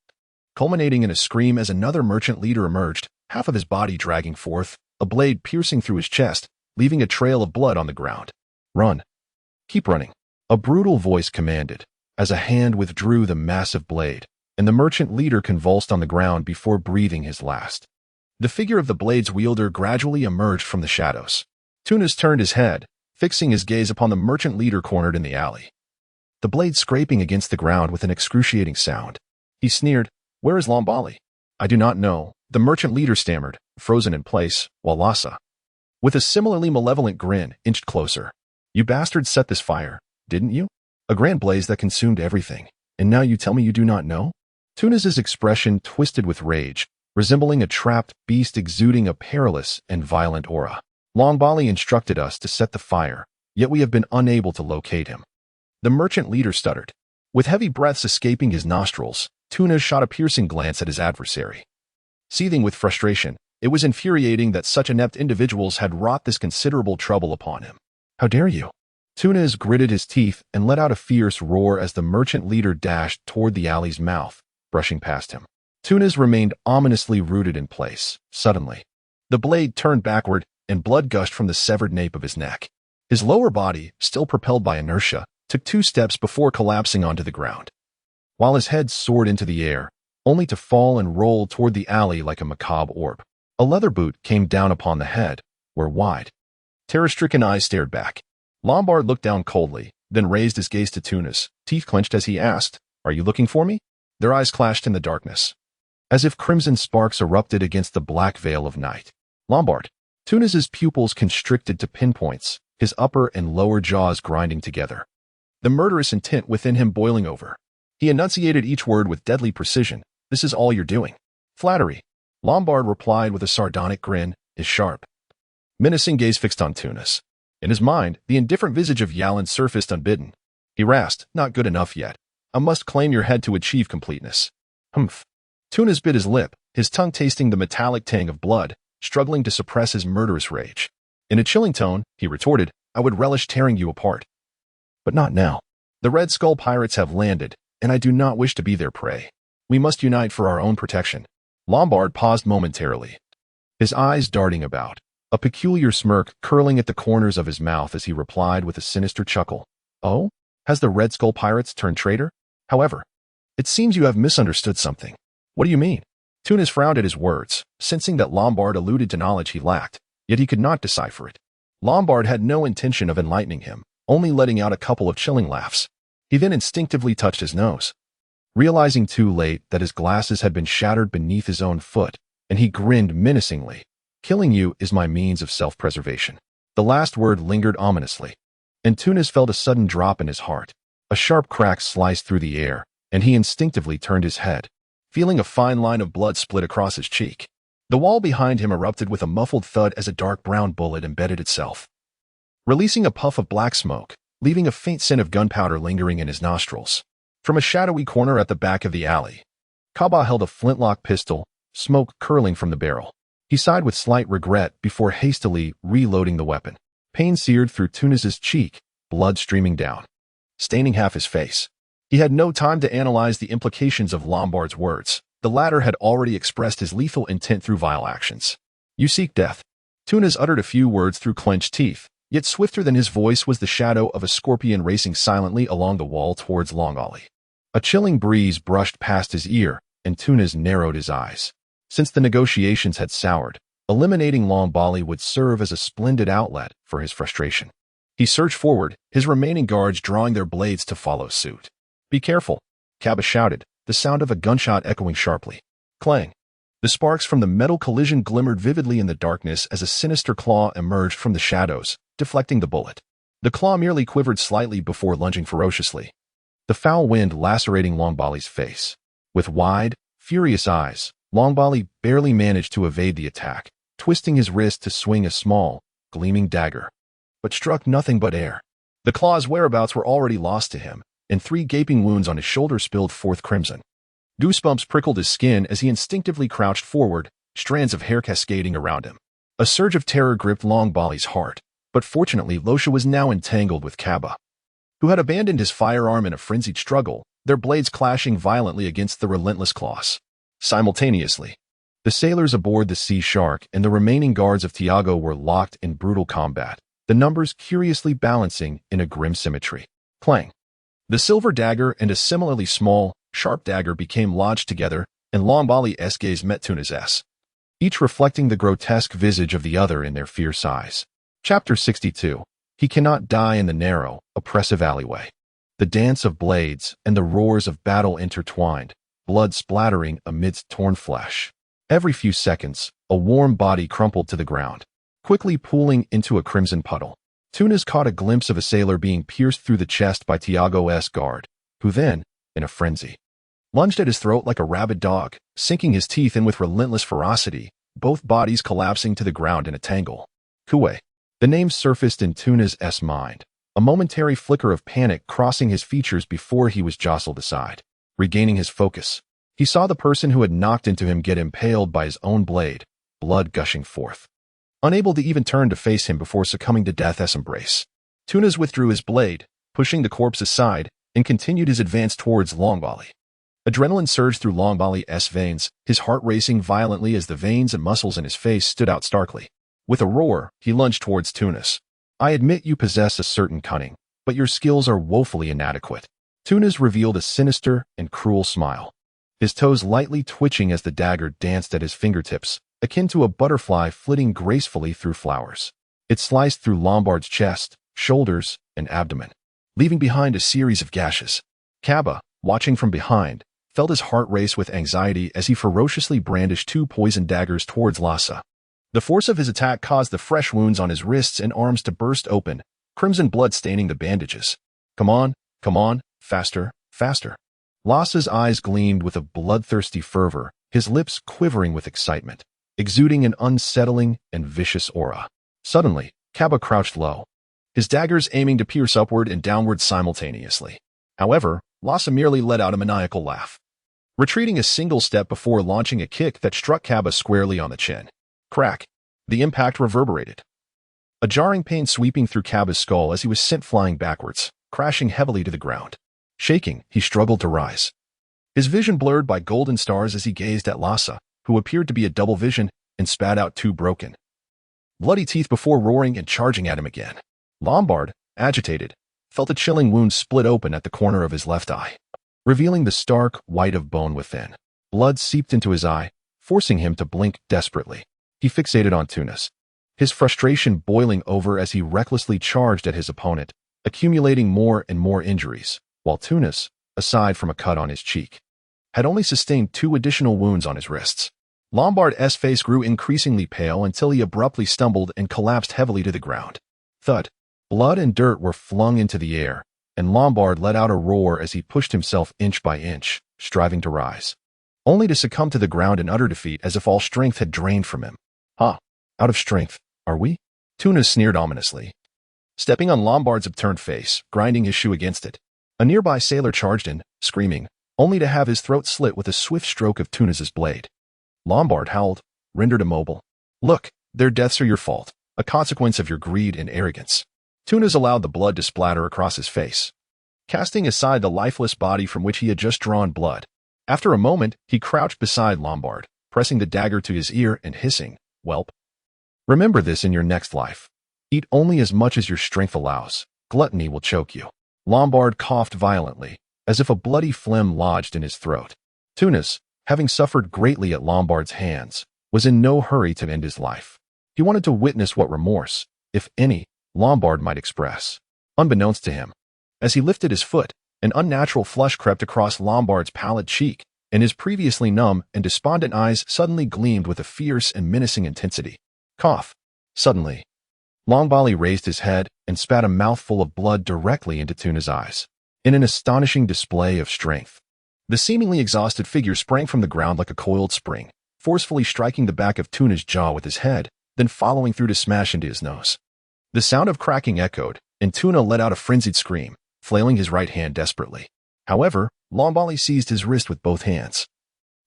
culminating in a scream as another merchant leader emerged, half of his body dragging forth, a blade piercing through his chest, leaving a trail of blood on the ground. Run. Keep running. A brutal voice commanded, as a hand withdrew the massive blade, and the merchant leader convulsed on the ground before breathing his last. The figure of the blade's wielder gradually emerged from the shadows. Tunis turned his head, fixing his gaze upon the merchant leader cornered in the alley, the blade scraping against the ground with an excruciating sound. He sneered, "Where is Longbali?" "I do not know," the merchant leader stammered, frozen in place, while Lhasa, with a similarly malevolent grin, inched closer. "You bastards set this fire, didn't you? A grand blaze that consumed everything, and now you tell me you do not know?" Tunis's expression twisted with rage, resembling a trapped beast exuding a perilous and violent aura. "Longbali instructed us to set the fire, yet we have been unable to locate him." The merchant leader stuttered. With heavy breaths escaping his nostrils, Tunis shot a piercing glance at his adversary. Seething with frustration, it was infuriating that such inept individuals had wrought this considerable trouble upon him. "How dare you?" Tunas gritted his teeth and let out a fierce roar as the merchant leader dashed toward the alley's mouth, brushing past him. Tunas remained ominously rooted in place. Suddenly, the blade turned backward and blood gushed from the severed nape of his neck. His lower body, still propelled by inertia, took 2 steps before collapsing onto the ground, while his head soared into the air, only to fall and roll toward the alley like a macabre orb. A leather boot came down upon the head, where wide, terror-stricken eyes stared back. Lombard looked down coldly, then raised his gaze to Tunas, teeth clenched as he asked, "Are you looking for me?" Their eyes clashed in the darkness, as if crimson sparks erupted against the black veil of night. Lombard. Tunas's pupils constricted to pinpoints, his upper and lower jaws grinding together, the murderous intent within him boiling over. He enunciated each word with deadly precision. "This is all you're doing." "Flattery," Lombard replied with a sardonic grin, his sharp, menacing gaze fixed on Tunas. In his mind, the indifferent visage of Yalan surfaced unbidden. He rasped, "Not good enough yet. I must claim your head to achieve completeness." Humph. Tunas bit his lip, his tongue tasting the metallic tang of blood, struggling to suppress his murderous rage. In a chilling tone, he retorted, "I would relish tearing you apart. But not now. The Red Skull pirates have landed, and I do not wish to be their prey. We must unite for our own protection." Lombard paused momentarily, his eyes darting about, a peculiar smirk curling at the corners of his mouth as he replied with a sinister chuckle, "Oh? Has the Red Skull pirates turned traitor? However, it seems you have misunderstood something." "What do you mean?" Tunas frowned at his words, sensing that Lombard alluded to knowledge he lacked, yet he could not decipher it. Lombard had no intention of enlightening him, only letting out a couple of chilling laughs. He then instinctively touched his nose, realizing too late that his glasses had been shattered beneath his own foot, and he grinned menacingly. "Killing you is my means of self-preservation." The last word lingered ominously, and Tunas felt a sudden drop in his heart. A sharp crack sliced through the air, and he instinctively turned his head, feeling a fine line of blood split across his cheek. The wall behind him erupted with a muffled thud as a dark brown bullet embedded itself, releasing a puff of black smoke, leaving a faint scent of gunpowder lingering in his nostrils. From a shadowy corner at the back of the alley, Kaba held a flintlock pistol, smoke curling from the barrel. He sighed with slight regret before hastily reloading the weapon. Pain seared through Tunas's cheek, blood streaming down, staining half his face. He had no time to analyze the implications of Lombard's words. The latter had already expressed his lethal intent through vile actions. "You seek death." Tunas uttered a few words through clenched teeth, yet swifter than his voice was the shadow of a scorpion racing silently along the wall towards Long Ollie. A chilling breeze brushed past his ear, and Tunas narrowed his eyes. Since the negotiations had soured, eliminating Long Ollie would serve as a splendid outlet for his frustration. He surged forward, his remaining guards drawing their blades to follow suit. "Be careful," Kaba shouted, the sound of a gunshot echoing sharply. Clang. The sparks from the metal collision glimmered vividly in the darkness as a sinister claw emerged from the shadows, deflecting the bullet. The claw merely quivered slightly before lunging ferociously, the foul wind lacerating Long Ollie's face. With wide, furious eyes, Long Ollie barely managed to evade the attack, twisting his wrist to swing a small, gleaming dagger, but struck nothing but air. The claw's whereabouts were already lost to him, and 3 gaping wounds on his shoulder spilled forth crimson. Goosebumps prickled his skin as he instinctively crouched forward, strands of hair cascading around him. A surge of terror gripped Long Ollie's heart, but fortunately Losha was now entangled with Kaba, who had abandoned his firearm in a frenzied struggle, their blades clashing violently against the relentless claws. Simultaneously, the sailors aboard the Sea Shark and the remaining guards of Tiago were locked in brutal combat, the numbers curiously balancing in a grim symmetry. Clang. The silver dagger and a similarly small, sharp dagger became lodged together, and Long Ollie's gaze met Tunas's, each reflecting the grotesque visage of the other in their fierce eyes. Chapter 62. He cannot die in the narrow, oppressive alleyway. The dance of blades and the roars of battle intertwined, blood splattering amidst torn flesh. Every few seconds, a warm body crumpled to the ground, quickly pooling into a crimson puddle. Tunas caught a glimpse of a sailor being pierced through the chest by Tiago's guard, who then, in a frenzy, lunged at his throat like a rabid dog, sinking his teeth in with relentless ferocity, both bodies collapsing to the ground in a tangle. Kuwe. The name surfaced in Tunas's mind, a momentary flicker of panic crossing his features before he was jostled aside. Regaining his focus, he saw the person who had knocked into him get impaled by his own blade, blood gushing forth. Unable to even turn to face him before succumbing to death's embrace, Tunas withdrew his blade, pushing the corpse aside, and continued his advance towards Longbali. Adrenaline surged through Longbali's veins, his heart racing violently as the veins and muscles in his face stood out starkly. With a roar, he lunged towards Tunas. I admit you possess a certain cunning, but your skills are woefully inadequate. Tunas revealed a sinister and cruel smile, his toes lightly twitching as the dagger danced at his fingertips, akin to a butterfly flitting gracefully through flowers. It sliced through Lombard's chest, shoulders, and abdomen, leaving behind a series of gashes. Kaba, watching from behind, felt his heart race with anxiety as he ferociously brandished two poisoned daggers towards Lhasa. The force of his attack caused the fresh wounds on his wrists and arms to burst open, crimson blood staining the bandages. Come on, faster, faster. Lhasa's eyes gleamed with a bloodthirsty fervor, his lips quivering with excitement, exuding an unsettling and vicious aura. Suddenly, Kaba crouched low, his daggers aiming to pierce upward and downward simultaneously. However, Lhasa merely let out a maniacal laugh, retreating a single step before launching a kick that struck Kaba squarely on the chin. Crack! The impact reverberated, a jarring pain sweeping through Kaba's skull as he was sent flying backwards, crashing heavily to the ground. Shaking, he struggled to rise, his vision blurred by golden stars as he gazed at Lhasa, who appeared to be a double vision, and spat out two broken, bloody teeth before roaring and charging at him again. Lombard, agitated, felt a chilling wound split open at the corner of his left eye, revealing the stark white of bone within. Blood seeped into his eye, forcing him to blink desperately. He fixated on Tunas, his frustration boiling over as he recklessly charged at his opponent, accumulating more and more injuries, while Tunas, aside from a cut on his cheek, had only sustained 2 additional wounds on his wrists. Lombard's face grew increasingly pale until he abruptly stumbled and collapsed heavily to the ground. Thud! Blood and dirt were flung into the air, and Lombard let out a roar as he pushed himself inch by inch, striving to rise, only to succumb to the ground in utter defeat as if all strength had drained from him. Out of strength, are we? Tunas sneered ominously, stepping on Lombard's upturned face, grinding his shoe against it. A nearby sailor charged in, screaming, only to have his throat slit with a swift stroke of Tunas's blade. Lombard howled, rendered immobile. Look, their deaths are your fault, a consequence of your greed and arrogance. Tunas allowed the blood to splatter across his face, casting aside the lifeless body from which he had just drawn blood. After a moment, he crouched beside Lombard, pressing the dagger to his ear and hissing, "Whelp. Remember this in your next life. Eat only as much as your strength allows. Gluttony will choke you." Lombard coughed violently, as if a bloody phlegm lodged in his throat. Tunas, having suffered greatly at Lombard's hands, was in no hurry to end his life. He wanted to witness what remorse, if any, Lombard might express. Unbeknownst to him, as he lifted his foot, an unnatural flush crept across Lombard's pallid cheek, and his previously numb and despondent eyes suddenly gleamed with a fierce and menacing intensity. Cough. Suddenly, Longbali raised his head and spat a mouthful of blood directly into Tuna's eyes. In an astonishing display of strength, the seemingly exhausted figure sprang from the ground like a coiled spring, forcefully striking the back of Tuna's jaw with his head, then following through to smash into his nose. The sound of cracking echoed, and Tuna let out a frenzied scream, flailing his right hand desperately. However, Longbali seized his wrist with both hands,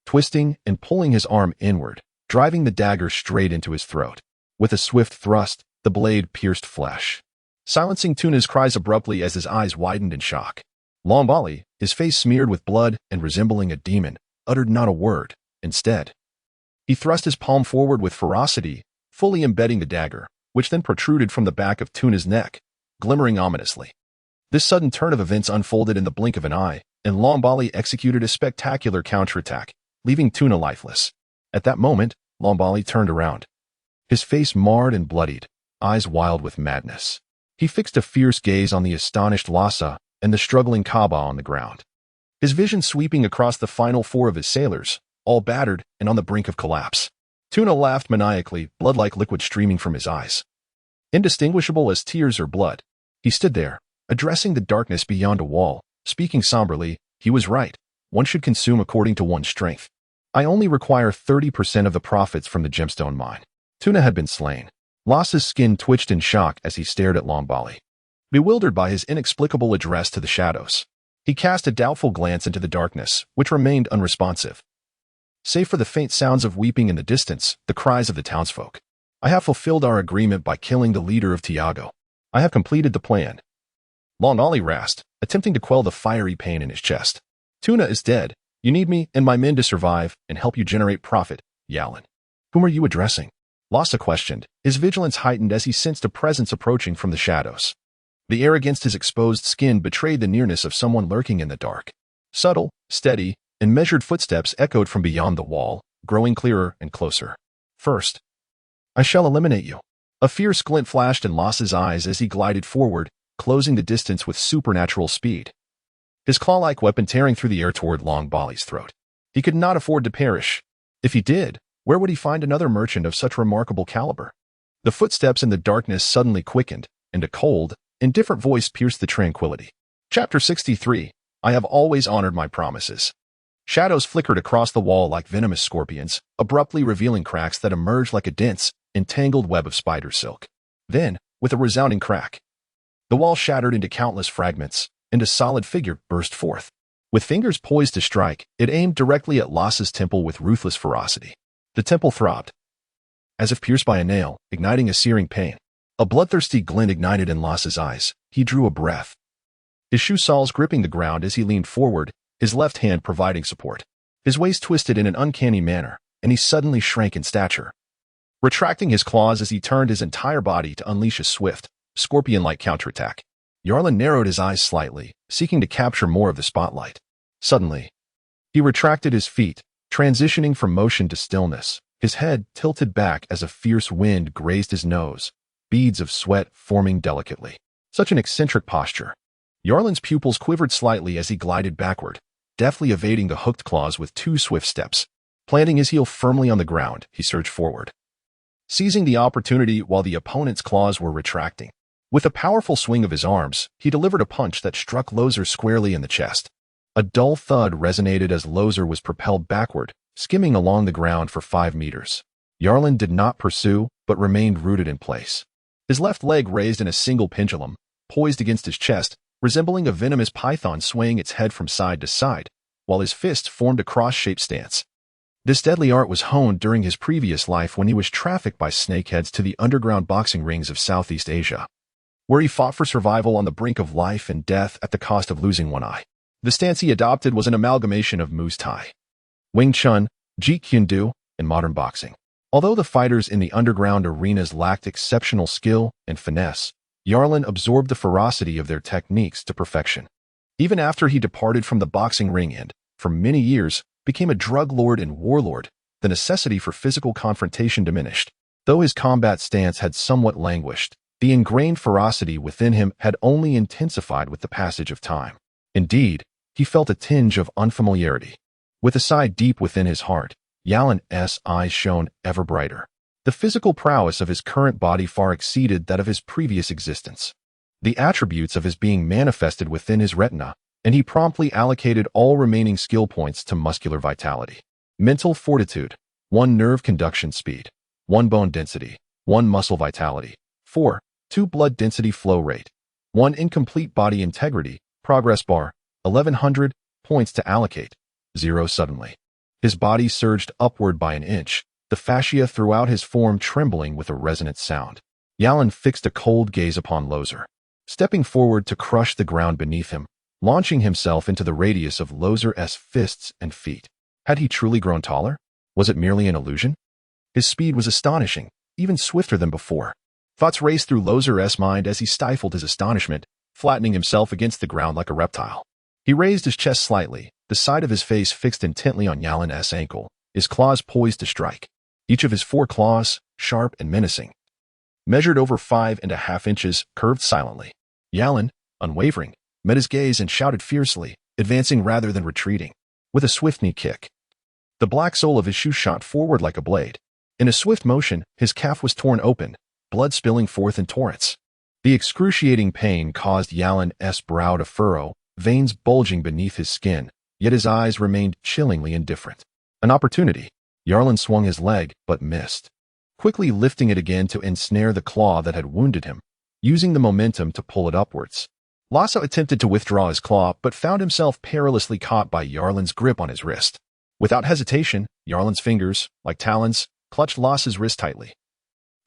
twisting and pulling his arm inward, driving the dagger straight into his throat. With a swift thrust, the blade pierced flesh, silencing Tuna's cries abruptly as his eyes widened in shock. Longbali, his face smeared with blood and resembling a demon, uttered not a word. Instead, he thrust his palm forward with ferocity, fully embedding the dagger, which then protruded from the back of Tuna's neck, glimmering ominously. This sudden turn of events unfolded in the blink of an eye, and Longbali executed a spectacular counterattack, leaving Tuna lifeless. At that moment, Longbali turned around, his face marred and bloodied, eyes wild with madness. He fixed a fierce gaze on the astonished Lhasa and the struggling Kaba on the ground, his vision sweeping across the final 4 of his sailors, all battered and on the brink of collapse. Tuna laughed maniacally, blood-like liquid streaming from his eyes. Indistinguishable as tears or blood, he stood there, addressing the darkness beyond a wall, speaking somberly. He was right. One should consume according to one's strength. I only require 30% of the profits from the gemstone mine. Tuna had been slain. Lhassa's skin twitched in shock as he stared at Longbali, bewildered by his inexplicable address to the shadows. He cast a doubtful glance into the darkness, which remained unresponsive, save for the faint sounds of weeping in the distance, the cries of the townsfolk. I have fulfilled our agreement by killing the leader of Tiago. I have completed the plan. Long Ollie rasped, attempting to quell the fiery pain in his chest. Tuna is dead. You need me and my men to survive and help you generate profit, Yalin. Whom are you addressing? Lhasa questioned, his vigilance heightened as he sensed a presence approaching from the shadows. The air against his exposed skin betrayed the nearness of someone lurking in the dark. Subtle, steady, and measured footsteps echoed from beyond the wall, growing clearer and closer. First, I shall eliminate you. A fierce glint flashed in Lhasa's eyes as he glided forward, closing the distance with supernatural speed. His claw-like weapon tearing through the air toward Long Bali's throat. He could not afford to perish. If he did, where would he find another merchant of such remarkable caliber? The footsteps in the darkness suddenly quickened, and a cold, indifferent voice pierced the tranquility. Chapter 63. I have always honored my promises. Shadows flickered across the wall like venomous scorpions, abruptly revealing cracks that emerged like a dense, entangled web of spider silk. Then, with a resounding crack, the wall shattered into countless fragments, and a solid figure burst forth. With fingers poised to strike, it aimed directly at Lhasa's temple with ruthless ferocity. The temple throbbed, as if pierced by a nail, igniting a searing pain. A bloodthirsty glint ignited in Lhasa's eyes. He drew a breath, his shoe soles gripping the ground as he leaned forward, his left hand providing support. His waist twisted in an uncanny manner, and he suddenly shrank in stature. Retracting his claws as he turned his entire body to unleash a swift, scorpion-like counterattack. Yarlin narrowed his eyes slightly, seeking to capture more of the spotlight. Suddenly, he retracted his feet, transitioning from motion to stillness, his head tilted back as a fierce wind grazed his nose, beads of sweat forming delicately. Such an eccentric posture. Yarlin's pupils quivered slightly as he glided backward, deftly evading the hooked claws with 2 swift steps. Planting his heel firmly on the ground, he surged forward, seizing the opportunity while the opponent's claws were retracting. With a powerful swing of his arms, he delivered a punch that struck Lozer squarely in the chest. A dull thud resonated as Lozer was propelled backward, skimming along the ground for 5 meters. Yarlin did not pursue, but remained rooted in place. His left leg raised in a single pendulum, poised against his chest, resembling a venomous python swaying its head from side to side, while his fists formed a cross-shaped stance. This deadly art was honed during his previous life when he was trafficked by snakeheads to the underground boxing rings of Southeast Asia, where he fought for survival on the brink of life and death at the cost of losing one eye. The stance he adopted was an amalgamation of Muay Thai, Wing Chun, Jeet Kune Do, and modern boxing. Although the fighters in the underground arenas lacked exceptional skill and finesse, Yarlin absorbed the ferocity of their techniques to perfection. Even after he departed from the boxing ring and, for many years, became a drug lord and warlord, the necessity for physical confrontation diminished. Though his combat stance had somewhat languished, the ingrained ferocity within him had only intensified with the passage of time. Indeed, he felt a tinge of unfamiliarity. With a sigh deep within his heart, Yalin's eyes shone ever brighter. The physical prowess of his current body far exceeded that of his previous existence. The attributes of his being manifested within his retina, and he promptly allocated all remaining skill points to muscular vitality. Mental fortitude, 1 nerve conduction speed, 1 bone density, 1 muscle vitality, 4, 2 blood density flow rate, 1 incomplete body integrity, progress bar, 1100 points to allocate, 0 suddenly. His body surged upward by an inch, the fascia throughout his form trembling with a resonant sound. Yalin fixed a cold gaze upon Lozer, stepping forward to crush the ground beneath him, launching himself into the radius of Lozer's fists and feet. Had he truly grown taller? Was it merely an illusion? His speed was astonishing, even swifter than before. Thoughts raced through Lozer's mind as he stifled his astonishment, flattening himself against the ground like a reptile. He raised his chest slightly, the side of his face fixed intently on Yalin's ankle, his claws poised to strike. Each of his 4 claws, sharp and menacing, measured over 5.5 inches, curved silently. Yalin, unwavering, met his gaze and shouted fiercely, advancing rather than retreating. With a swift knee kick, the black sole of his shoe shot forward like a blade. In a swift motion, his calf was torn open, blood spilling forth in torrents. The excruciating pain caused Yalin's brow to furrow, veins bulging beneath his skin, yet his eyes remained chillingly indifferent. An opportunity. Yarlin swung his leg, but missed, quickly lifting it again to ensnare the claw that had wounded him, using the momentum to pull it upwards. Lhasa attempted to withdraw his claw, but found himself perilously caught by Yarlin's grip on his wrist. Without hesitation, Yarlin's fingers, like talons, clutched Lhasa's wrist tightly,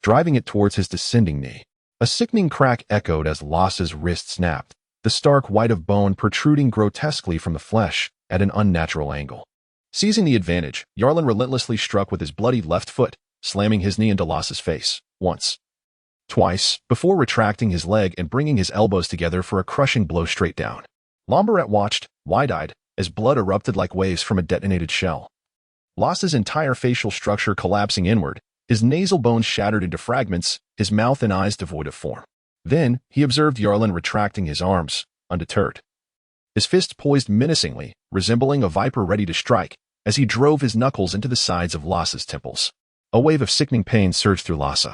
driving it towards his descending knee. A sickening crack echoed as Lasse's wrist snapped, the stark white of bone protruding grotesquely from the flesh at an unnatural angle. Seizing the advantage, Yarlin relentlessly struck with his bloodied left foot, slamming his knee into Lasse's face, once, twice, before retracting his leg and bringing his elbows together for a crushing blow straight down. Lombarette watched, wide-eyed, as blood erupted like waves from a detonated shell. Lasse's entire facial structure collapsing inward, his nasal bones shattered into fragments, his mouth and eyes devoid of form. Then, he observed Yarlin retracting his arms, undeterred. His fist poised menacingly, resembling a viper ready to strike, as he drove his knuckles into the sides of Lasse's temples. A wave of sickening pain surged through Lasse,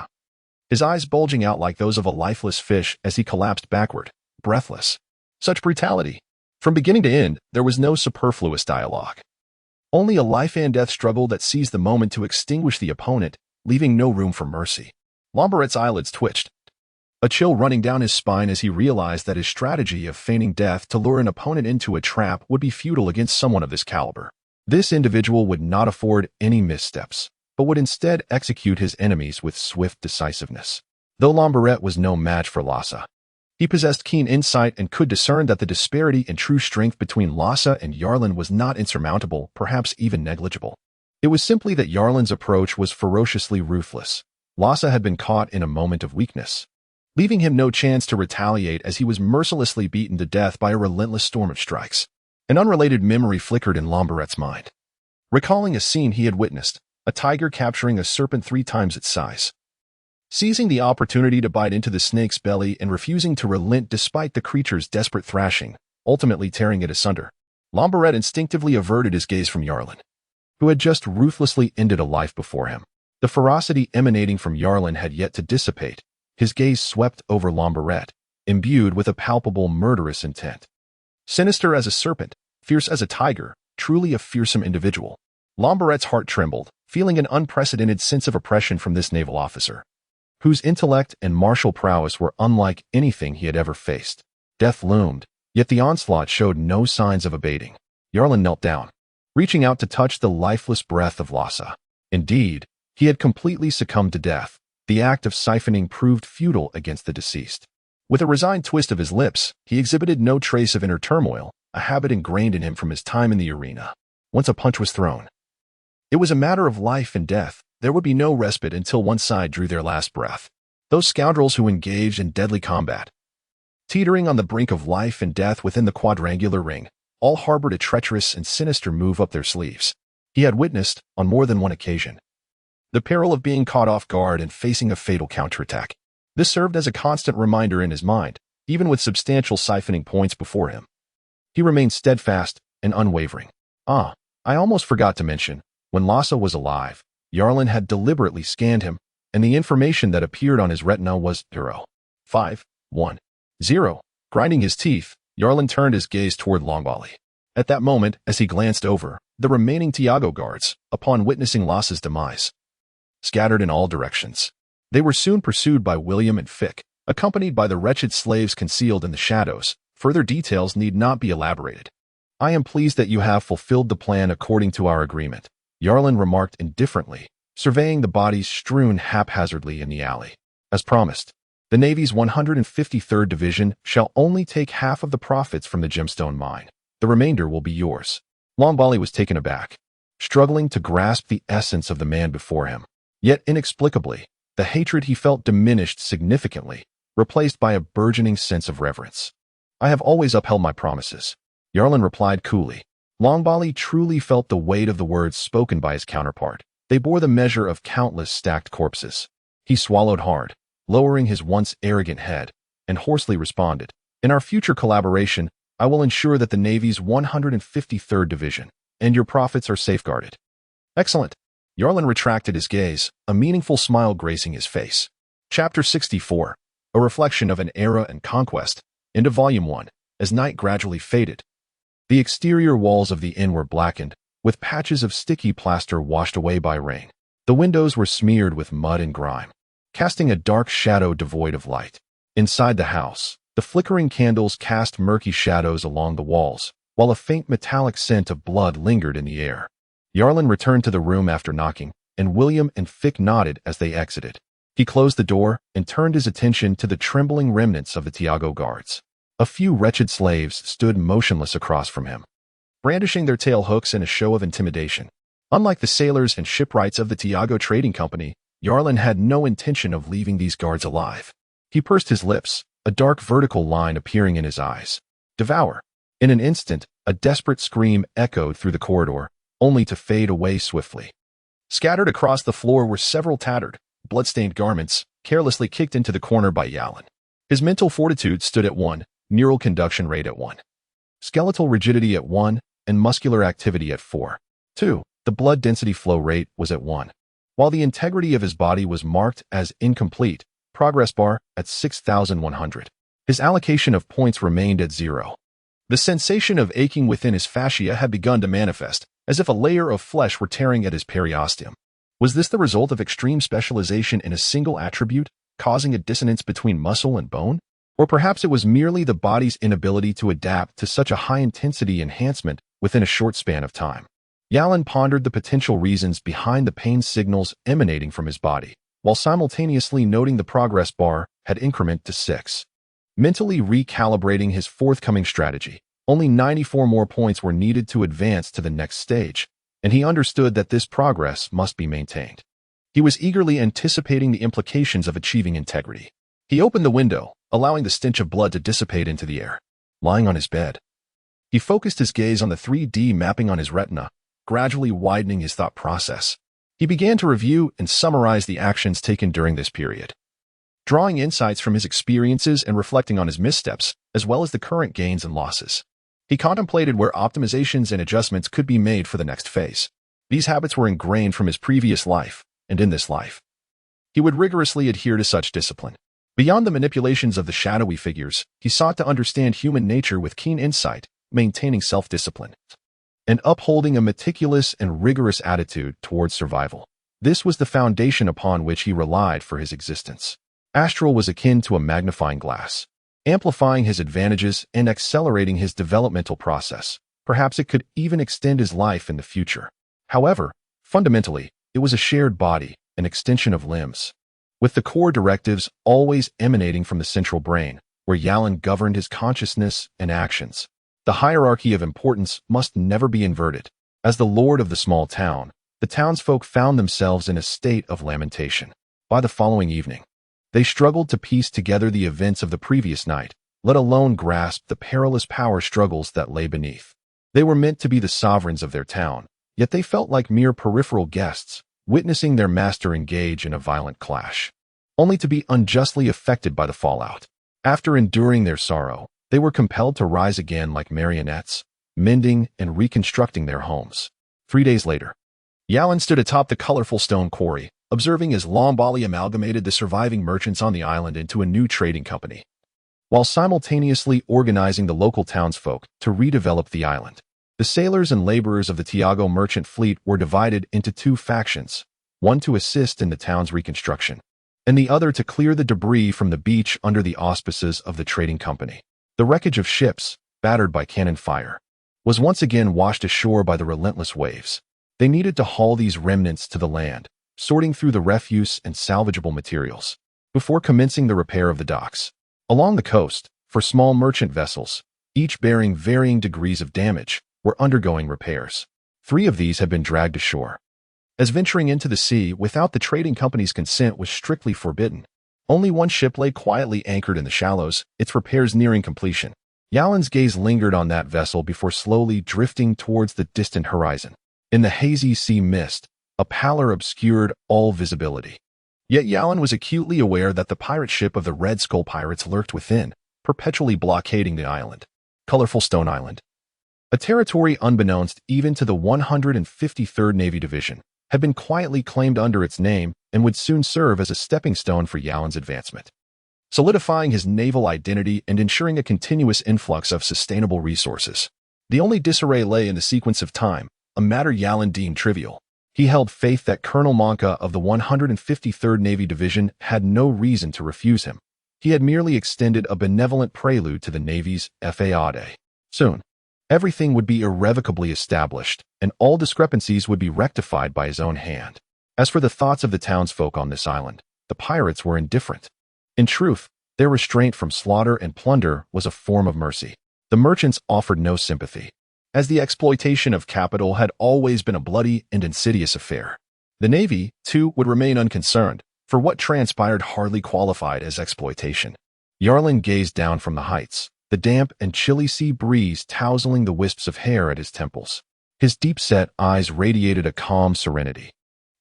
his eyes bulging out like those of a lifeless fish as he collapsed backward, breathless. Such brutality! From beginning to end, there was no superfluous dialogue. Only a life-and-death struggle that seized the moment to extinguish the opponent, leaving no room for mercy. Lombarette's eyelids twitched, a chill running down his spine as he realized that his strategy of feigning death to lure an opponent into a trap would be futile against someone of this caliber. This individual would not afford any missteps, but would instead execute his enemies with swift decisiveness. Though Lombarette was no match for Lasse, he possessed keen insight and could discern that the disparity in true strength between Lasse and Yarlin was not insurmountable, perhaps even negligible. It was simply that Yarlin's approach was ferociously ruthless. Lasse had been caught in a moment of weakness, leaving him no chance to retaliate as he was mercilessly beaten to death by a relentless storm of strikes. An unrelated memory flickered in Lombarette's mind, recalling a scene he had witnessed, a tiger capturing a serpent 3 times its size. Seizing the opportunity to bite into the snake's belly and refusing to relent despite the creature's desperate thrashing, ultimately tearing it asunder, Lombarette instinctively averted his gaze from Yarlin, who had just ruthlessly ended a life before him. The ferocity emanating from Yarlin had yet to dissipate. His gaze swept over Lombarette, imbued with a palpable murderous intent. Sinister as a serpent, fierce as a tiger, truly a fearsome individual. Lombarette's heart trembled, feeling an unprecedented sense of oppression from this naval officer, whose intellect and martial prowess were unlike anything he had ever faced. Death loomed, yet the onslaught showed no signs of abating. Yarlin knelt down, reaching out to touch the lifeless breath of Lasse. Indeed, he had completely succumbed to death. The act of siphoning proved futile against the deceased. With a resigned twist of his lips, he exhibited no trace of inner turmoil, a habit ingrained in him from his time in the arena. Once a punch was thrown, it was a matter of life and death. There would be no respite until one side drew their last breath. Those scoundrels who engaged in deadly combat, teetering on the brink of life and death within the quadrangular ring, all harbored a treacherous and sinister move up their sleeves. He had witnessed, on more than one occasion, the peril of being caught off guard and facing a fatal counterattack. This served as a constant reminder in his mind, even with substantial siphoning points before him. He remained steadfast and unwavering. I almost forgot to mention, when Lasse was alive, Yarlin had deliberately scanned him, and the information that appeared on his retina was 0-5-1-0. Grinding his teeth, Yarlin turned his gaze toward Longbali. At that moment, as he glanced over, the remaining Tiago guards, upon witnessing Lasse's demise, scattered in all directions. They were soon pursued by William and Fick, accompanied by the wretched slaves concealed in the shadows. Further details need not be elaborated. I am pleased that you have fulfilled the plan according to our agreement, Yarlin remarked indifferently, surveying the bodies strewn haphazardly in the alley. As promised, the Navy's 153rd Division shall only take half of the profits from the gemstone mine. The remainder will be yours. Longbali was taken aback, struggling to grasp the essence of the man before him. Yet inexplicably, the hatred he felt diminished significantly, replaced by a burgeoning sense of reverence. I have always upheld my promises, Yarlin replied coolly. Longbali truly felt the weight of the words spoken by his counterpart. They bore the measure of countless stacked corpses. He swallowed hard, lowering his once arrogant head, and hoarsely responded, in our future collaboration, I will ensure that the Navy's 153rd Division and your profits are safeguarded. Excellent. Yarlin retracted his gaze, a meaningful smile gracing his face. Chapter 64, a reflection of an era and conquest, into Volume 1, as night gradually faded. The exterior walls of the inn were blackened, with patches of sticky plaster washed away by rain. The windows were smeared with mud and grime, casting a dark shadow devoid of light. Inside the house, the flickering candles cast murky shadows along the walls, while a faint metallic scent of blood lingered in the air. Yarlin returned to the room after knocking, and William and Fick nodded as they exited. He closed the door and turned his attention to the trembling remnants of the Tiago guards. A few wretched slaves stood motionless across from him, brandishing their tail hooks in a show of intimidation. Unlike the sailors and shipwrights of the Tiago Trading Company, Yarlin had no intention of leaving these guards alive. He pursed his lips, a dark vertical line appearing in his eyes. Devour. In an instant, a desperate scream echoed through the corridor, only to fade away swiftly. Scattered across the floor were several tattered, blood-stained garments, carelessly kicked into the corner by Yarlin. His mental fortitude stood at 1, neural conduction rate at 1, skeletal rigidity at 1, and muscular activity at 4. 2. The blood density flow rate was at 1. While the integrity of his body was marked as incomplete, progress bar at 6,100. His allocation of points remained at 0. The sensation of aching within his fascia had begun to manifest, as if a layer of flesh were tearing at his periosteum. Was this the result of extreme specialization in a single attribute, causing a dissonance between muscle and bone? Or perhaps it was merely the body's inability to adapt to such a high-intensity enhancement within a short span of time. Yarlin pondered the potential reasons behind the pain signals emanating from his body, while simultaneously noting the progress bar had incremented to 6. Mentally recalibrating his forthcoming strategy, only 94 more points were needed to advance to the next stage, and he understood that this progress must be maintained. He was eagerly anticipating the implications of achieving integrity. He opened the window, allowing the stench of blood to dissipate into the air. Lying on his bed, he focused his gaze on the 3D mapping on his retina, gradually widening his thought process. He began to review and summarize the actions taken during this period, drawing insights from his experiences and reflecting on his missteps, as well as the current gains and losses. He contemplated where optimizations and adjustments could be made for the next phase. These habits were ingrained from his previous life, and in this life, he would rigorously adhere to such discipline. Beyond the manipulations of the shadowy figures, he sought to understand human nature with keen insight, maintaining self-discipline, and upholding a meticulous and rigorous attitude towards survival. This was the foundation upon which he relied for his existence. Astral was akin to a magnifying glass, amplifying his advantages and accelerating his developmental process. Perhaps it could even extend his life in the future. However, fundamentally, it was a shared body, an extension of limbs, with the core directives always emanating from the central brain, where Yarlin governed his consciousness and actions. The hierarchy of importance must never be inverted. As the lord of the small town, the townsfolk found themselves in a state of lamentation. By the following evening, they struggled to piece together the events of the previous night, let alone grasp the perilous power struggles that lay beneath. They were meant to be the sovereigns of their town, yet they felt like mere peripheral guests, witnessing their master engage in a violent clash, only to be unjustly affected by the fallout. After enduring their sorrow, they were compelled to rise again like marionettes, mending and reconstructing their homes. 3 days later, Yarlin stood atop the colorful stone quarry, observing as Lombali amalgamated the surviving merchants on the island into a new trading company, while simultaneously organizing the local townsfolk to redevelop the island. The sailors and laborers of the Tiago merchant fleet were divided into 2 factions, one to assist in the town's reconstruction, and the other to clear the debris from the beach under the auspices of the trading company. The wreckage of ships, battered by cannon fire, was once again washed ashore by the relentless waves. They needed to haul these remnants to the land, sorting through the refuse and salvageable materials, before commencing the repair of the docks. Along the coast, for small merchant vessels, each bearing varying degrees of damage, were undergoing repairs. 3 of these had been dragged ashore, as venturing into the sea without the trading company's consent was strictly forbidden. Only one ship lay quietly anchored in the shallows, its repairs nearing completion. Yarlin's gaze lingered on that vessel before slowly drifting towards the distant horizon. In the hazy sea mist, a pallor obscured all visibility. Yet Yarlin was acutely aware that the pirate ship of the Red Skull pirates lurked within, perpetually blockading the island. Colorful Stone Island, a territory unbeknownst even to the 153rd Navy Division, had been quietly claimed under its name and would soon serve as a stepping stone for Yarlin's advancement, solidifying his naval identity and ensuring a continuous influx of sustainable resources. The only disarray lay in the sequence of time, a matter Yarlin deemed trivial. He held faith that Colonel Monka of the 153rd Navy Division had no reason to refuse him. He had merely extended a benevolent prelude to the Navy's FAAD. Soon, everything would be irrevocably established, and all discrepancies would be rectified by his own hand. As for the thoughts of the townsfolk on this island, The pirates were indifferent. In truth, their restraint from slaughter and plunder was a form of mercy. The merchants offered no sympathy, as the exploitation of capital had always been a bloody and insidious affair. The Navy, too, would remain unconcerned, for what transpired hardly qualified as exploitation. Yarlin gazed down from the heights, the damp and chilly sea breeze tousling the wisps of hair at his temples. His deep-set eyes radiated a calm serenity,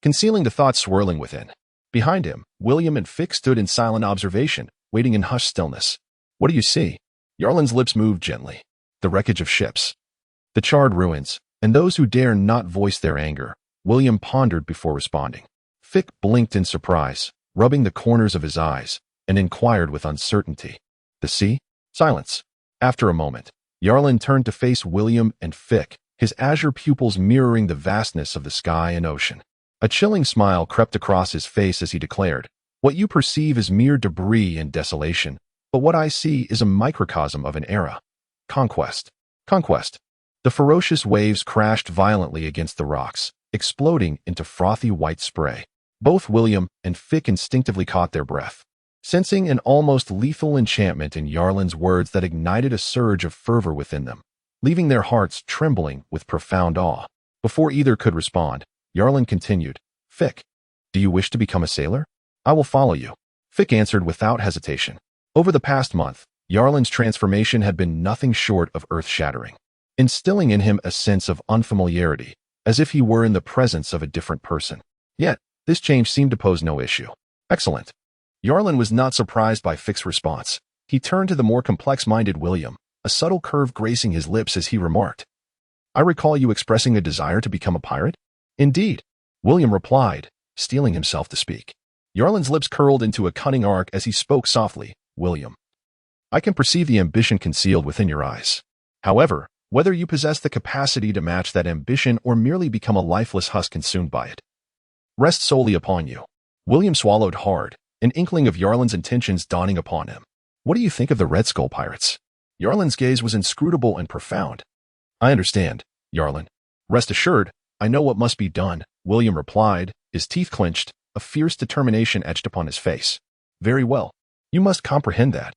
concealing the thoughts swirling within. Behind him, William and Fick stood in silent observation, waiting in hushed stillness. "What do you see?" Yarlin's lips moved gently. "The wreckage of ships, the charred ruins, and those who dare not voice their anger," William pondered before responding. Fick blinked in surprise, rubbing the corners of his eyes, and inquired with uncertainty. "The sea?" Silence. After a moment, Yarlin turned to face William and Fick, his azure pupils mirroring the vastness of the sky and ocean. A chilling smile crept across his face as he declared, "What you perceive is mere debris and desolation, but what I see is a microcosm of an era. Conquest. Conquest." The ferocious waves crashed violently against the rocks, exploding into frothy white spray. Both William and Fick instinctively caught their breath, sensing an almost lethal enchantment in Yarlin's words that ignited a surge of fervor within them, leaving their hearts trembling with profound awe. Before either could respond, Yarlin continued, "Fick, do you wish to become a sailor? I will follow you." Fick answered without hesitation. Over the past month, Yarlin's transformation had been nothing short of earth-shattering, instilling in him a sense of unfamiliarity, as if he were in the presence of a different person. Yet, this change seemed to pose no issue. "Excellent." Yarlin was not surprised by Fick's response. He turned to the more complex-minded William, a subtle curve gracing his lips as he remarked, "I recall you expressing a desire to become a pirate?" "Indeed," William replied, steeling himself to speak. Yarlin's lips curled into a cunning arc as he spoke softly, "William, I can perceive the ambition concealed within your eyes. However, whether you possess the capacity to match that ambition or merely become a lifeless husk consumed by it rests solely upon you." William swallowed hard, an inkling of Yarlin's intentions dawning upon him. "What do you think of the Red Skull pirates?" Yarlin's gaze was inscrutable and profound. "I understand, Yarlin. Rest assured, I know what must be done," William replied, his teeth clenched, a fierce determination etched upon his face. "Very well. You must comprehend that,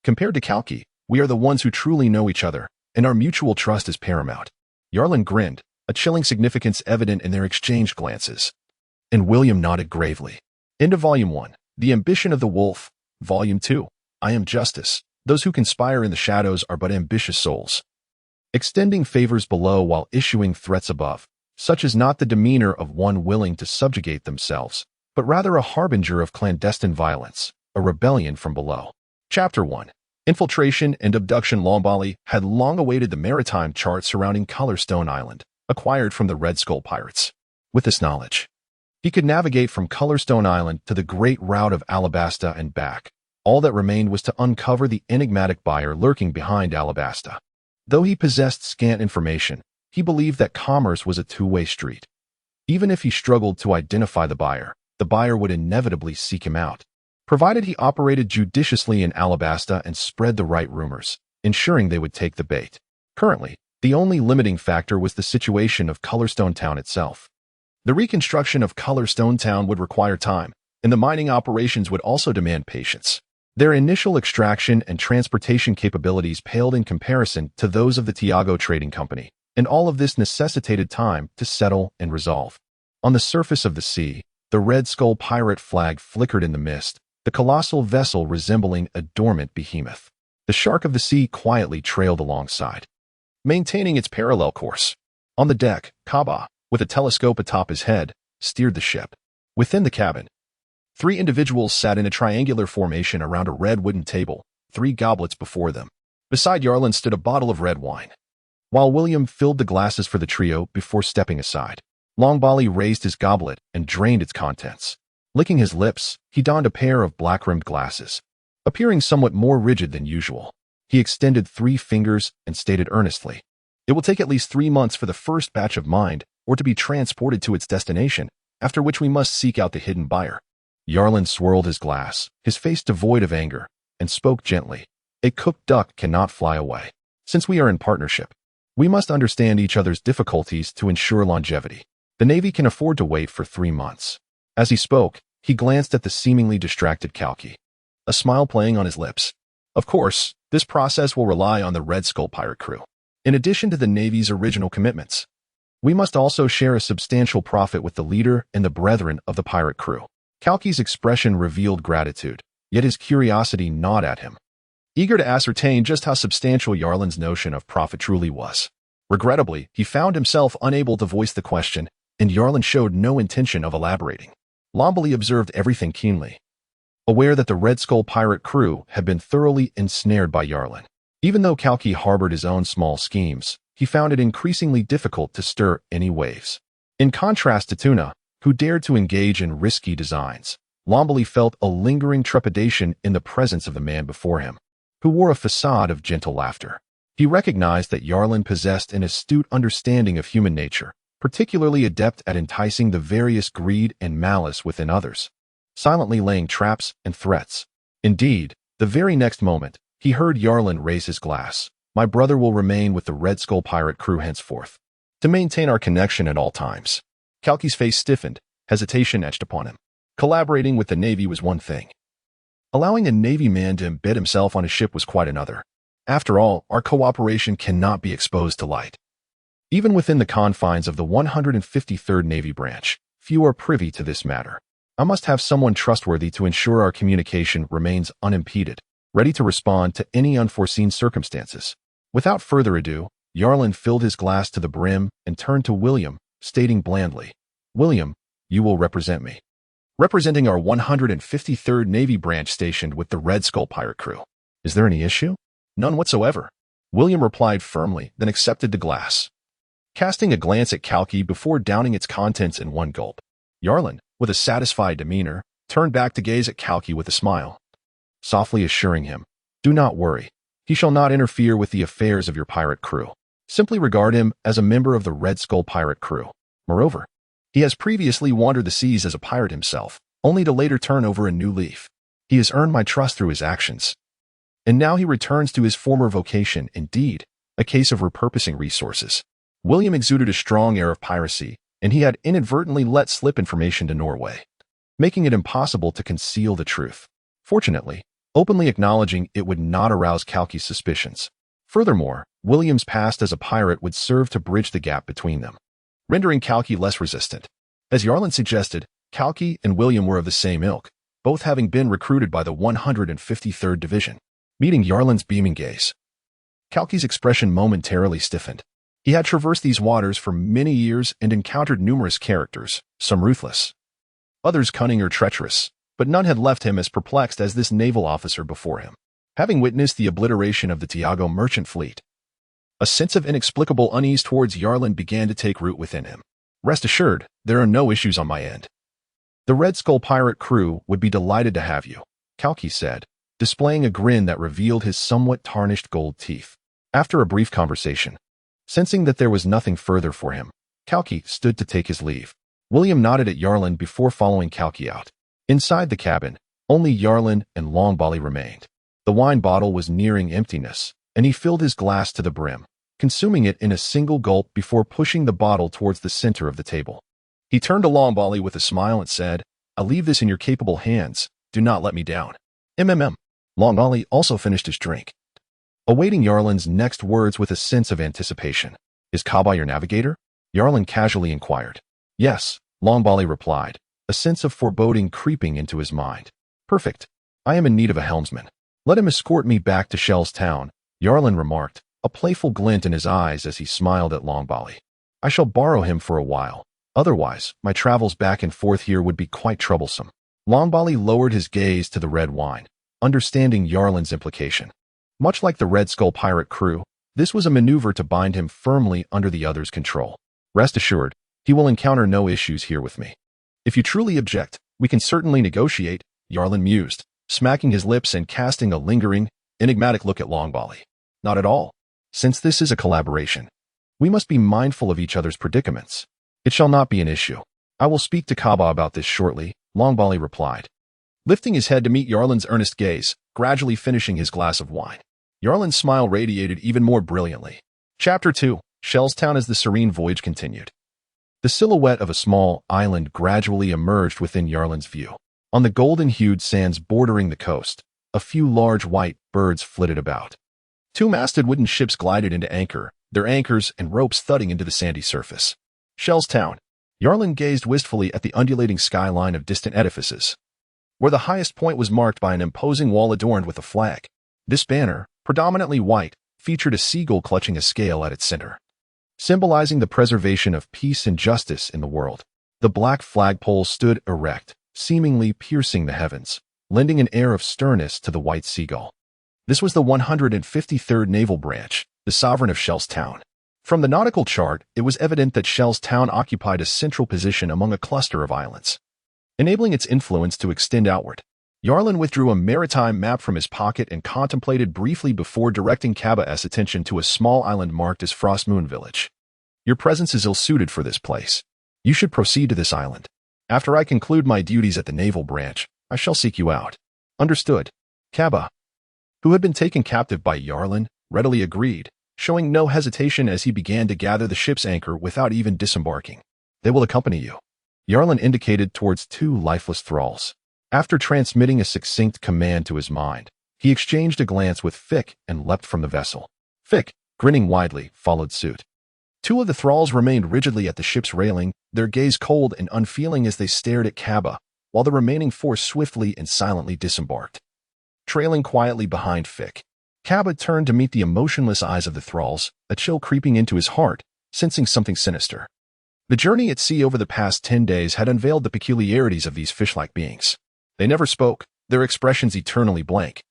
compared to Kalki, we are the ones who truly know each other, and our mutual trust is paramount." Yarlin grinned, a chilling significance evident in their exchanged glances. And William nodded gravely. Into Volume 1, The Ambition of the Wolf. Volume 2, I Am Justice. Those who conspire in the shadows are but ambitious souls, extending favors below while issuing threats above. Such is not the demeanor of one willing to subjugate themselves, but rather a harbinger of clandestine violence, a rebellion from below. Chapter 1. Infiltration and Abduction. Lombali had long awaited the maritime chart surrounding Colorstone Island, acquired from the Red Skull pirates. With this knowledge, he could navigate from Colorstone Island to the Great Route of Alabasta and back. All that remained was to uncover the enigmatic buyer lurking behind Alabasta. Though he possessed scant information, he believed that commerce was a two-way street. Even if he struggled to identify the buyer would inevitably seek him out, provided he operated judiciously in Alabasta and spread the right rumors, ensuring they would take the bait. Currently, the only limiting factor was the situation of Colorstone Town itself. The reconstruction of Colorstone Town would require time, and the mining operations would also demand patience. Their initial extraction and transportation capabilities paled in comparison to those of the Tiago Trading Company, and all of this necessitated time to settle and resolve. On the surface of the sea, the Red Skull pirate flag flickered in the mist, the colossal vessel resembling a dormant behemoth. The shark of the sea quietly trailed alongside, maintaining its parallel course. On the deck, Kaba, with a telescope atop his head, steered the ship. Within the cabin, 3 individuals sat in a triangular formation around a red wooden table, 3 goblets before them. Beside Yarlin stood a bottle of red wine, while William filled the glasses for the trio before stepping aside. Longbali raised his goblet and drained its contents. Licking his lips, he donned a pair of black-rimmed glasses. Appearing somewhat more rigid than usual, he extended 3 fingers and stated earnestly, "It will take at least 3 months for the first batch of mined or to be transported to its destination, after which we must seek out the hidden buyer." Yarlin swirled his glass, his face devoid of anger, and spoke gently. "A cooked duck cannot fly away. Since we are in partnership, we must understand each other's difficulties to ensure longevity. The Navy can afford to wait for 3 months." As he spoke, He glanced at the seemingly distracted Kalki, a smile playing on his lips. Of course, this process will rely on the Red Skull pirate crew. In addition to the Navy's original commitments, we must also share a substantial profit with the leader and the brethren of the pirate crew. Kalki's expression revealed gratitude, yet his curiosity gnawed at him, eager to ascertain just how substantial Yarlin's notion of profit truly was. Regrettably, he found himself unable to voice the question, and Yarlin showed no intention of elaborating. Lomboli observed everything keenly, aware that the Red Skull pirate crew had been thoroughly ensnared by Yarlin. Even though Kalki harbored his own small schemes, he found it increasingly difficult to stir any waves. In contrast to Tuna, who dared to engage in risky designs, Lomboli felt a lingering trepidation in the presence of the man before him, who wore a facade of gentle laughter. He recognized that Yarlin possessed an astute understanding of human nature, particularly adept at enticing the various greed and malice within others, silently laying traps and threats. Indeed, the very next moment, he heard Yarlin raise his glass. My brother will remain with the Red Skull pirate crew henceforth, to maintain our connection at all times. Kalki's face stiffened, hesitation etched upon him. Collaborating with the Navy was one thing. Allowing a Navy man to embed himself on a ship was quite another. After all, our cooperation cannot be exposed to light. Even within the confines of the 153rd Navy branch, few are privy to this matter. I must have someone trustworthy to ensure our communication remains unimpeded, ready to respond to any unforeseen circumstances. Without further ado, Yarlin filled his glass to the brim and turned to William, stating blandly, "William, you will represent me. Representing our 153rd Navy branch stationed with the Red Skull pirate crew. Is there any issue?" "None whatsoever," William replied firmly, then accepted the glass, casting a glance at Kalki before downing its contents in one gulp. Yarlin, with a satisfied demeanor, turned back to gaze at Kalki with a smile, softly assuring him, "Do not worry. He shall not interfere with the affairs of your pirate crew. Simply regard him as a member of the Red Skull pirate crew. Moreover, he has previously wandered the seas as a pirate himself, only to later turn over a new leaf. He has earned my trust through his actions. And now he returns to his former vocation, indeed, a case of repurposing resources." William exuded a strong air of piracy, and he had inadvertently let slip information to Norway, making it impossible to conceal the truth. Fortunately, openly acknowledging it would not arouse Kalki's suspicions. Furthermore, William's past as a pirate would serve to bridge the gap between them, rendering Kalki less resistant. As Yarlin suggested, Kalki and William were of the same ilk, both having been recruited by the 153rd Division. Meeting Yarlin's beaming gaze, Kalki's expression momentarily stiffened. He had traversed these waters for many years and encountered numerous characters, some ruthless, others cunning or treacherous, but none had left him as perplexed as this naval officer before him. Having witnessed the obliteration of the Tiago merchant fleet, a sense of inexplicable unease towards Yarlin began to take root within him. "Rest assured, there are no issues on my end. The Red Skull pirate crew would be delighted to have you," Kalki said, displaying a grin that revealed his somewhat tarnished gold teeth. After a brief conversation, sensing that there was nothing further for him, Kalki stood to take his leave. William nodded at Yarlin before following Kalki out. Inside the cabin, only Yarlin and Longbali remained. The wine bottle was nearing emptiness, and he filled his glass to the brim, consuming it in a single gulp before pushing the bottle towards the center of the table. He turned to Longbali with a smile and said, "I'll leave this in your capable hands. Do not let me down." Longbali also finished his drink, awaiting Yarlin's next words with a sense of anticipation. "Is Kaba your navigator?" Yarlin casually inquired. "Yes," Longbali replied, a sense of foreboding creeping into his mind. "Perfect. I am in need of a helmsman. Let him escort me back to Shell's town," Yarlin remarked, a playful glint in his eyes as he smiled at Longbali. "I shall borrow him for a while. Otherwise, my travels back and forth here would be quite troublesome." Longbali lowered his gaze to the red wine, understanding Yarlin's implication. Much like the Red Skull pirate crew, this was a maneuver to bind him firmly under the other's control. "Rest assured, he will encounter no issues here with me. If you truly object, we can certainly negotiate," Yarlin mused, smacking his lips and casting a lingering, enigmatic look at Longbali. "Not at all. Since this is a collaboration, we must be mindful of each other's predicaments. It shall not be an issue. I will speak to Kaba about this shortly," Longbali replied, lifting his head to meet Yarlin's earnest gaze, gradually finishing his glass of wine. Yarlin's smile radiated even more brilliantly. Chapter 2, Shell's Town. As the serene voyage continued, the silhouette of a small island gradually emerged within Yarlin's view. On the golden-hued sands bordering the coast, a few large white birds flitted about. Two-masted wooden ships glided into anchor, their anchors and ropes thudding into the sandy surface. Shell's Town. Yarlin gazed wistfully at the undulating skyline of distant edifices, where the highest point was marked by an imposing wall adorned with a flag. This banner, predominantly white, featured a seagull clutching a scale at its center, symbolizing the preservation of peace and justice in the world. The black flagpole stood erect, seemingly piercing the heavens, lending an air of sternness to the white seagull. This was the 153rd Naval Branch, the sovereign of Shell's Town. From the nautical chart, it was evident that Shell's Town occupied a central position among a cluster of islands, enabling its influence to extend outward. Yarlin withdrew a maritime map from his pocket and contemplated briefly before directing Cabba's attention to a small island marked as Frost Moon Village. Your presence is ill-suited for this place. You should proceed to this island. After I conclude my duties at the Naval Branch, I shall seek you out. Understood. Cabba, who had been taken captive by Yarlin, readily agreed, showing no hesitation as he began to gather the ship's anchor without even disembarking. They will accompany you. Yarlin indicated towards two lifeless thralls. After transmitting a succinct command to his mind, he exchanged a glance with Fick and leapt from the vessel. Fick, grinning widely, followed suit. Two of the thralls remained rigidly at the ship's railing, their gaze cold and unfeeling as they stared at Cabba, while the remaining four swiftly and silently disembarked. Trailing quietly behind Fick, Cabba turned to meet the emotionless eyes of the thralls, a chill creeping into his heart, sensing something sinister. The journey at sea over the past 10 days had unveiled the peculiarities of these fish-like beings. They never spoke, their expressions eternally blank,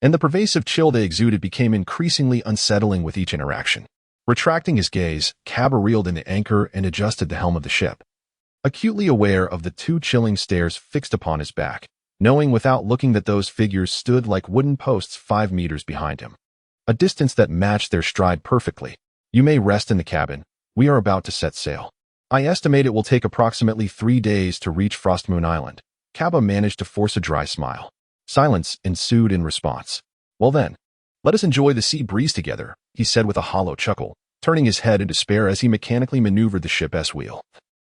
and the pervasive chill they exuded became increasingly unsettling with each interaction. Retracting his gaze, Cabba reeled in the anchor and adjusted the helm of the ship, acutely aware of the two chilling stares fixed upon his back, knowing without looking that those figures stood like wooden posts 5 meters behind him, a distance that matched their stride perfectly. You may rest in the cabin. We are about to set sail. I estimate it will take approximately 3 days to reach Frostmoon Island. Cabba managed to force a dry smile. Silence ensued in response. Well then, let us enjoy the sea breeze together, he said with a hollow chuckle, turning his head in despair as he mechanically maneuvered the ship's wheel,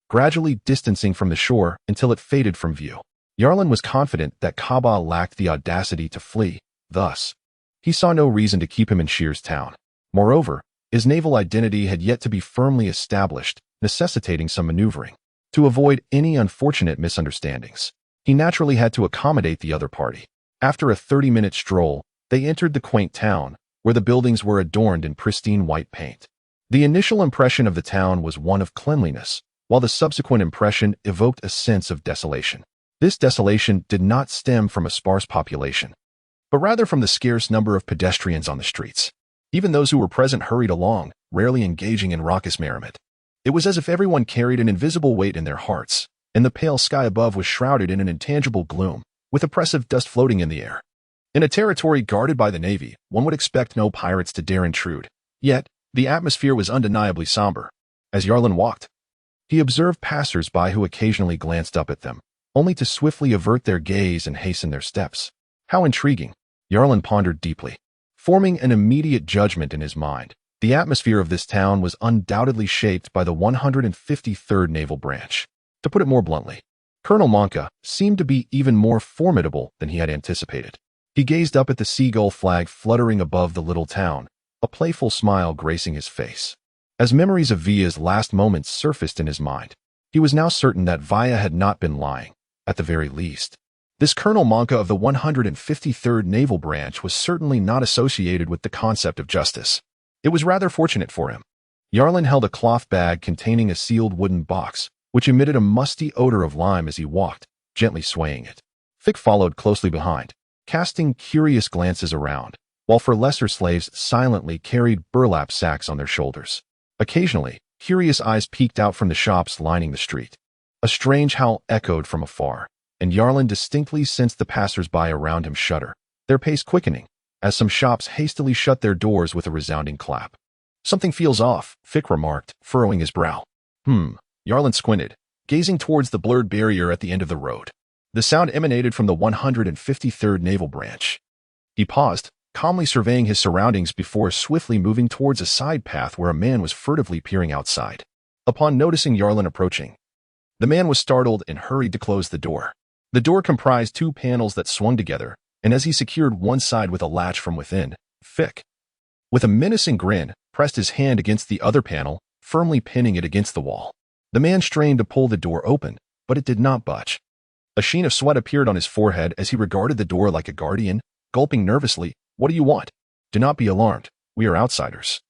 gradually distancing from the shore until it faded from view. Yarlin was confident that Cabba lacked the audacity to flee, thus, he saw no reason to keep him in Shears Town. Moreover, his naval identity had yet to be firmly established, necessitating some maneuvering. To avoid any unfortunate misunderstandings, he naturally had to accommodate the other party. After a 30-minute stroll, they entered the quaint town, where the buildings were adorned in pristine white paint. The initial impression of the town was one of cleanliness, while the subsequent impression evoked a sense of desolation. This desolation did not stem from a sparse population, but rather from the scarce number of pedestrians on the streets. Even those who were present hurried along, rarely engaging in raucous merriment. It was as if everyone carried an invisible weight in their hearts, and the pale sky above was shrouded in an intangible gloom, with oppressive dust floating in the air. In a territory guarded by the Navy, one would expect no pirates to dare intrude. Yet, the atmosphere was undeniably somber. As Yarlin walked, he observed passers-by who occasionally glanced up at them, only to swiftly avert their gaze and hasten their steps. How intriguing, Yarlin pondered deeply. Forming an immediate judgment in his mind, the atmosphere of this town was undoubtedly shaped by the 153rd Naval Branch. To put it more bluntly, Colonel Monka seemed to be even more formidable than he had anticipated. He gazed up at the seagull flag fluttering above the little town, a playful smile gracing his face. As memories of Via's last moments surfaced in his mind, he was now certain that Via had not been lying, at the very least. This Colonel Monka of the 153rd Naval Branch was certainly not associated with the concept of justice. It was rather fortunate for him. Yarlin held a cloth bag containing a sealed wooden box, which emitted a musty odor of lime as he walked, gently swaying it. Fick followed closely behind, casting curious glances around, while four lesser slaves silently carried burlap sacks on their shoulders. Occasionally, curious eyes peeked out from the shops lining the street. A strange howl echoed from afar, and Yarlin distinctly sensed the passers-by around him shudder, their pace quickening, as some shops hastily shut their doors with a resounding clap. Something feels off, Fick remarked, furrowing his brow. Yarlin squinted, gazing towards the blurred barrier at the end of the road. The sound emanated from the 153rd Naval Branch. He paused, calmly surveying his surroundings before swiftly moving towards a side path where a man was furtively peering outside. Upon noticing Yarlin approaching, the man was startled and hurried to close the door. The door comprised two panels that swung together, and as he secured one side with a latch from within, Fick, with a menacing grin, pressed his hand against the other panel, firmly pinning it against the wall. The man strained to pull the door open, but it did not budge. A sheen of sweat appeared on his forehead as he regarded the door like a guardian, gulping nervously. "What do you want?" "Do not be alarmed. We are outsiders,"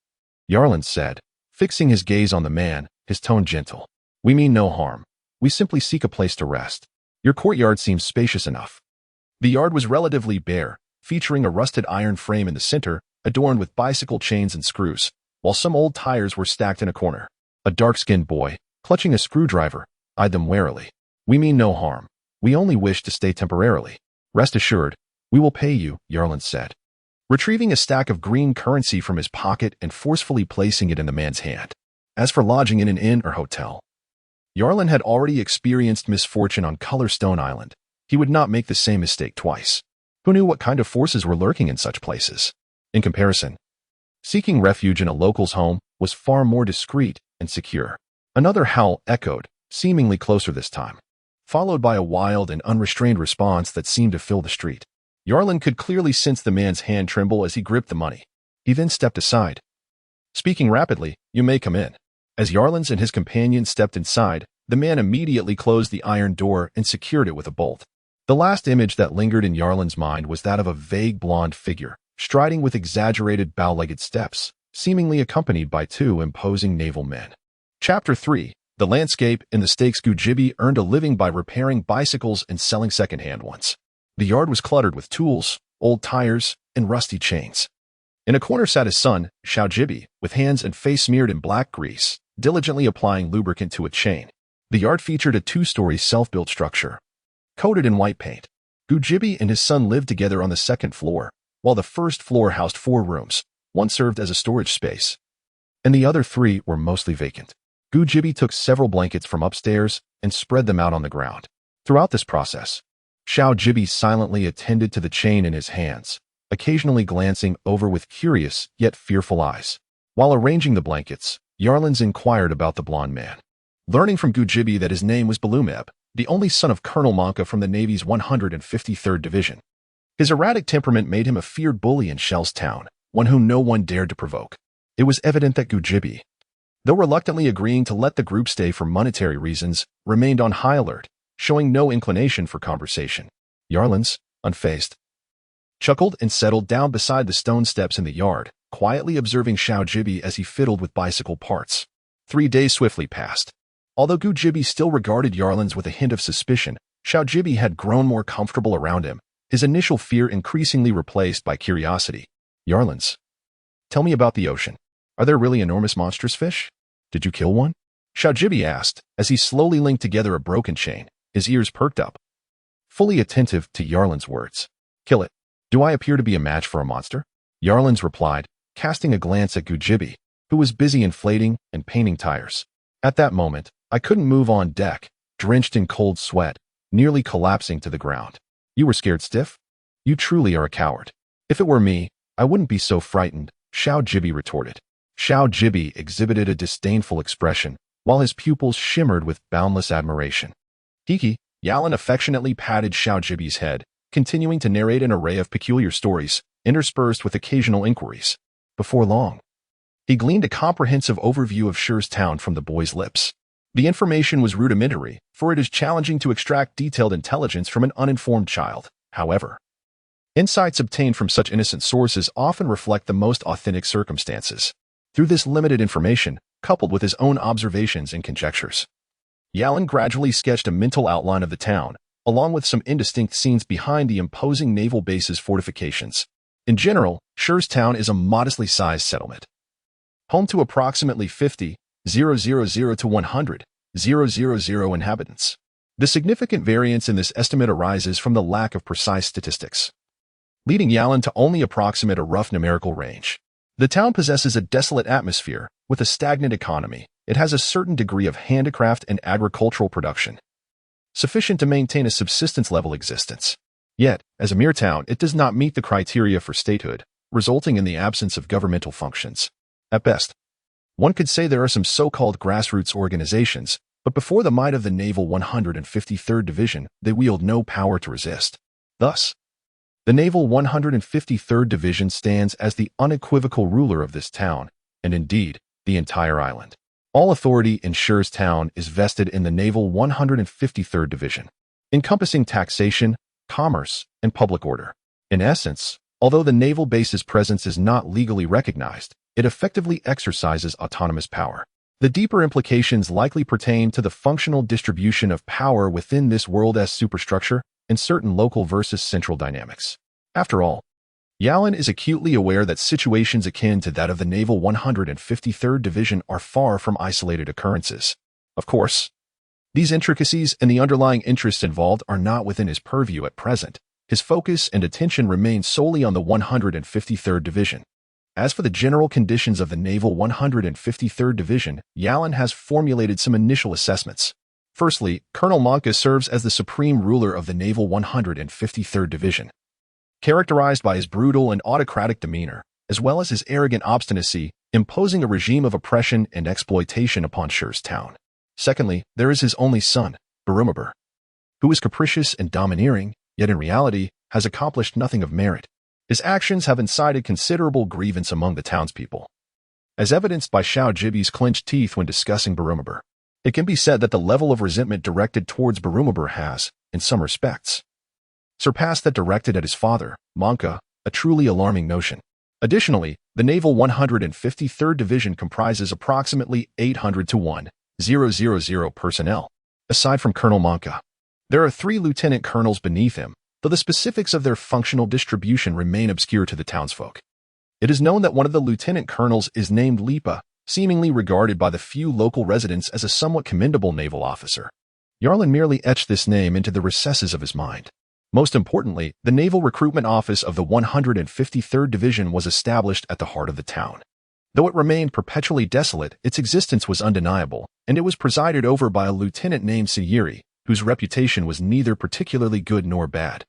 Yarland said, fixing his gaze on the man, his tone gentle. "We mean no harm. We simply seek a place to rest. Your courtyard seems spacious enough." The yard was relatively bare, featuring a rusted iron frame in the center, adorned with bicycle chains and screws, while some old tires were stacked in a corner. A dark-skinned boy, clutching a screwdriver, eyed them warily. "We mean no harm. We only wish to stay temporarily. Rest assured, we will pay you," Yarland said, retrieving a stack of green currency from his pocket and forcefully placing it in the man's hand. As for lodging in an inn or hotel, Yarland had already experienced misfortune on Colorstone Island. He would not make the same mistake twice. Who knew what kind of forces were lurking in such places? In comparison, seeking refuge in a local's home was far more discreet and secure. Another howl echoed, seemingly closer this time, followed by a wild and unrestrained response that seemed to fill the street. Yarland could clearly sense the man's hand tremble as he gripped the money. He then stepped aside, speaking rapidly, "You may come in." As Yarland and his companion stepped inside, the man immediately closed the iron door and secured it with a bolt. The last image that lingered in Yarland's mind was that of a vague blonde figure, striding with exaggerated bow-legged steps, seemingly accompanied by two imposing naval men. Chapter 3. The landscape in the stakes. Gujibi earned a living by repairing bicycles and selling second-hand ones. The yard was cluttered with tools, old tires, and rusty chains. In a corner sat his son, Xiaojibi, with hands and face smeared in black grease, diligently applying lubricant to a chain. The yard featured a two-story self-built structure, coated in white paint. Gujibi and his son lived together on the second floor, while the first floor housed 4 rooms. One served as a storage space, and the other 3 were mostly vacant. Gujibi took several blankets from upstairs and spread them out on the ground. Throughout this process, Xiaojibi silently attended to the chain in his hands, occasionally glancing over with curious yet fearful eyes. While arranging the blankets, Yarland inquired about the blond man, learning from Gujibi that his name was Balumeb, the only son of Colonel Monka from the Navy's 153rd Division. His erratic temperament made him a feared bully in Shell's town, one whom no one dared to provoke. It was evident that Gujibi, though reluctantly agreeing to let the group stay for monetary reasons, remained on high alert, showing no inclination for conversation. Yarland, unfazed, chuckled and settled down beside the stone steps in the yard, quietly observing Xiaojibi as he fiddled with bicycle parts. 3 days swiftly passed. Although Gujibi still regarded Yarland with a hint of suspicion, Xiaojibi had grown more comfortable around him, his initial fear increasingly replaced by curiosity. "Yarland, tell me about the ocean. Are there really enormous monstrous fish? Did you kill one?" Xiaojibi asked, as he slowly linked together a broken chain, his ears perked up, fully attentive to Yarland's words. "Kill it. Do I appear to be a match for a monster?" Yarland replied, casting a glance at Gujibi, who was busy inflating and painting tires. At that moment, I couldn't move on deck, drenched in cold sweat, nearly collapsing to the ground. "You were scared stiff? You truly are a coward." "If it were me, I wouldn't be so frightened," Xiaojibi retorted. Xiaojibi exhibited a disdainful expression, while his pupils shimmered with boundless admiration. "Hiki," Yalan affectionately patted Xiaojibi's head, continuing to narrate an array of peculiar stories, interspersed with occasional inquiries. Before long, he gleaned a comprehensive overview of Shur's town from the boy's lips. The information was rudimentary, for it is challenging to extract detailed intelligence from an uninformed child. However, insights obtained from such innocent sources often reflect the most authentic circumstances. Through this limited information, coupled with his own observations and conjectures, Yalan gradually sketched a mental outline of the town, along with some indistinct scenes behind the imposing naval base's fortifications. In general, Shur's town is a modestly sized settlement, home to approximately 50,000 to 100,000 inhabitants. The significant variance in this estimate arises from the lack of precise statistics, leading Yalan to only approximate a rough numerical range. The town possesses a desolate atmosphere, with a stagnant economy. It has a certain degree of handicraft and agricultural production, sufficient to maintain a subsistence-level existence. Yet, as a mere town, it does not meet the criteria for statehood, resulting in the absence of governmental functions. At best, one could say there are some so-called grassroots organizations, But before the might of the naval 153rd Division, they wield no power to resist. Thus, the naval 153rd Division stands as the unequivocal ruler of this town, and indeed, the entire island. All authority in Shur's town is vested in the naval 153rd Division, encompassing taxation, commerce, and public order. In essence, although the naval base's presence is not legally recognized, it effectively exercises autonomous power. The deeper implications likely pertain to the functional distribution of power within this world-S superstructure and certain local versus central dynamics. After all, Yalin is acutely aware that situations akin to that of the naval 153rd Division are far from isolated occurrences. Of course, these intricacies and the underlying interests involved are not within his purview at present. His focus and attention remain solely on the 153rd Division. As for the general conditions of the naval 153rd Division, Yalin has formulated some initial assessments. Firstly, Colonel Monka serves as the supreme ruler of the naval 153rd Division. Characterized by his brutal and autocratic demeanor, as well as his arrogant obstinacy, imposing a regime of oppression and exploitation upon Shur's town. Secondly, there is his only son, Barumabur, who is capricious and domineering, yet in reality has accomplished nothing of merit. His actions have incited considerable grievance among the townspeople, as evidenced by Xiao Jibi's clenched teeth when discussing Barumabur. It can be said that the level of resentment directed towards Barumabur has, in some respects, surpassed that directed at his father, Monka, a truly alarming notion. Additionally, the naval 153rd Division comprises approximately 800 to 1,000 personnel. Aside from Colonel Monka, there are 3 lieutenant colonels beneath him, though the specifics of their functional distribution remain obscure to the townsfolk. It is known that one of the lieutenant colonels is named Lipa, seemingly regarded by the few local residents as a somewhat commendable naval officer. Yarlin merely etched this name into the recesses of his mind. Most importantly, the Naval Recruitment Office of the 153rd Division was established at the heart of the town. Though it remained perpetually desolate, its existence was undeniable, and it was presided over by a lieutenant named Sayuri, whose reputation was neither particularly good nor bad.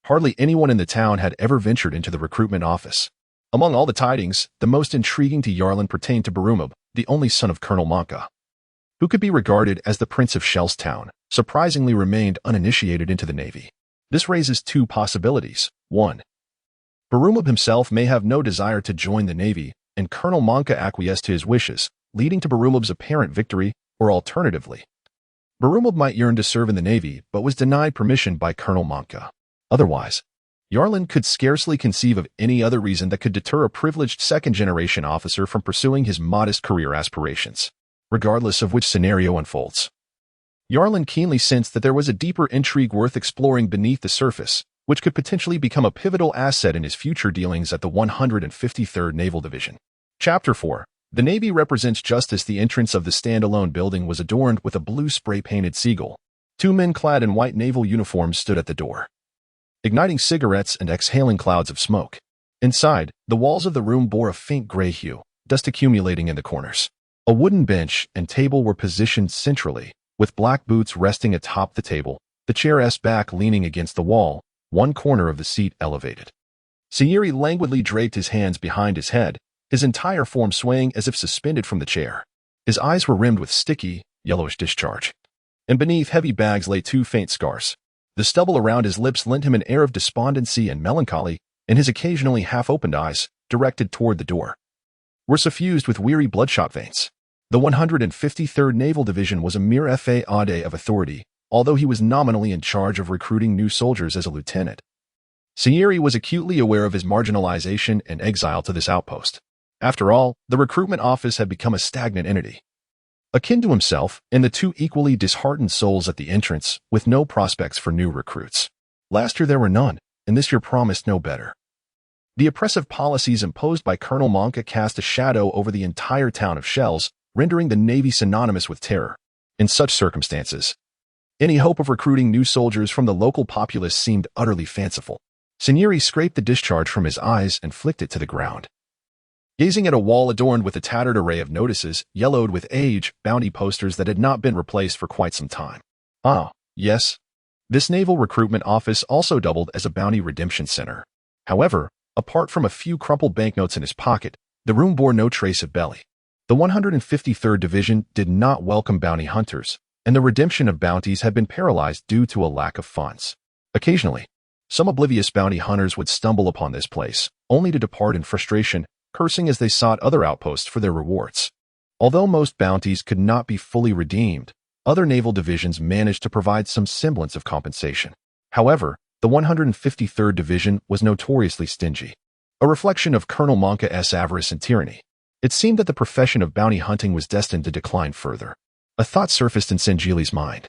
Hardly anyone in the town had ever ventured into the recruitment office. Among all the tidings, the most intriguing to Yarlin pertained to Barumab, the only son of Colonel Monka, who could be regarded as the Prince of Shell's town, surprisingly remained uninitiated into the Navy. This raises 2 possibilities. 1. Barumab himself may have no desire to join the Navy, and Colonel Monka acquiesced to his wishes, leading to Barumab's apparent victory, or alternatively, Barumab might yearn to serve in the Navy but was denied permission by Colonel Monka. Otherwise, Yarlin could scarcely conceive of any other reason that could deter a privileged second-generation officer from pursuing his modest career aspirations, regardless of which scenario unfolds. Yarlin keenly sensed that there was a deeper intrigue worth exploring beneath the surface, which could potentially become a pivotal asset in his future dealings at the 153rd Naval Division. Chapter 4. The Navy represents justice. The entrance of the standalone building was adorned with a blue spray-painted seagull. 2 men clad in white naval uniforms stood at the door, igniting cigarettes and exhaling clouds of smoke. Inside, the walls of the room bore a faint gray hue, dust accumulating in the corners. A wooden bench and table were positioned centrally, with black boots resting atop the table, the chair's back leaning against the wall, one corner of the seat elevated. Sayuri languidly draped his hands behind his head, his entire form swaying as if suspended from the chair. His eyes were rimmed with sticky, yellowish discharge, and beneath heavy bags lay 2 faint scars. The stubble around his lips lent him an air of despondency and melancholy, and his occasionally half-opened eyes, directed toward the door, were suffused with weary bloodshot veins. The 153rd Naval Division was a mere FAAD of authority, although he was nominally in charge of recruiting new soldiers as a lieutenant. Sayuri was acutely aware of his marginalization and exile to this outpost. After all, the recruitment office had become a stagnant entity, akin to himself and the 2 equally disheartened souls at the entrance, with no prospects for new recruits. Last year there were none, and this year promised no better. The oppressive policies imposed by Colonel Monka cast a shadow over the entire town of Shells, rendering the Navy synonymous with terror. In such circumstances, any hope of recruiting new soldiers from the local populace seemed utterly fanciful. Sayuri scraped the discharge from his eyes and flicked it to the ground. Gazing at a wall adorned with a tattered array of notices, yellowed with age, bounty posters that had not been replaced for quite some time. Ah, yes. This naval recruitment office also doubled as a bounty redemption center. However, apart from a few crumpled banknotes in his pocket, the room bore no trace of belly. The 153rd Division did not welcome bounty hunters, and the redemption of bounties had been paralyzed due to a lack of funds. Occasionally, some oblivious bounty hunters would stumble upon this place, only to depart in frustration, cursing as they sought other outposts for their rewards. Although most bounties could not be fully redeemed, other naval divisions managed to provide some semblance of compensation. However, the 153rd Division was notoriously stingy, a reflection of Colonel Monca's avarice and tyranny. It seemed that the profession of bounty hunting was destined to decline further. A thought surfaced in Sangili's mind,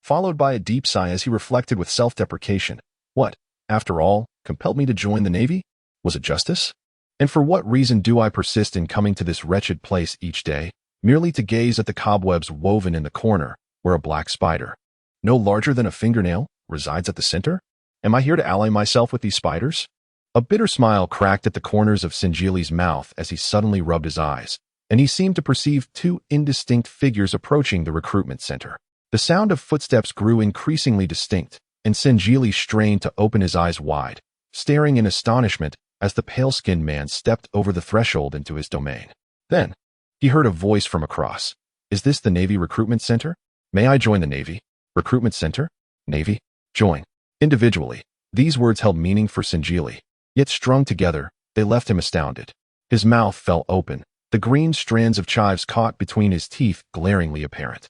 followed by a deep sigh as he reflected with self-deprecation. What, after all, compelled me to join the Navy? Was it justice? And for what reason do I persist in coming to this wretched place each day, merely to gaze at the cobwebs woven in the corner, where a black spider, no larger than a fingernail, resides at the center? Am I here to ally myself with these spiders? A bitter smile cracked at the corners of Sangili's mouth as he suddenly rubbed his eyes, and he seemed to perceive two indistinct figures approaching the recruitment center. The sound of footsteps grew increasingly distinct, and Sangili strained to open his eyes wide, staring in astonishment as the pale-skinned man stepped over the threshold into his domain. Then, he heard a voice from across. Is this the Navy Recruitment Center? May I join the Navy? Recruitment Center? Navy? Join. Individually, these words held meaning for Sangili, yet strung together, they left him astounded. His mouth fell open, the green strands of chives caught between his teeth glaringly apparent.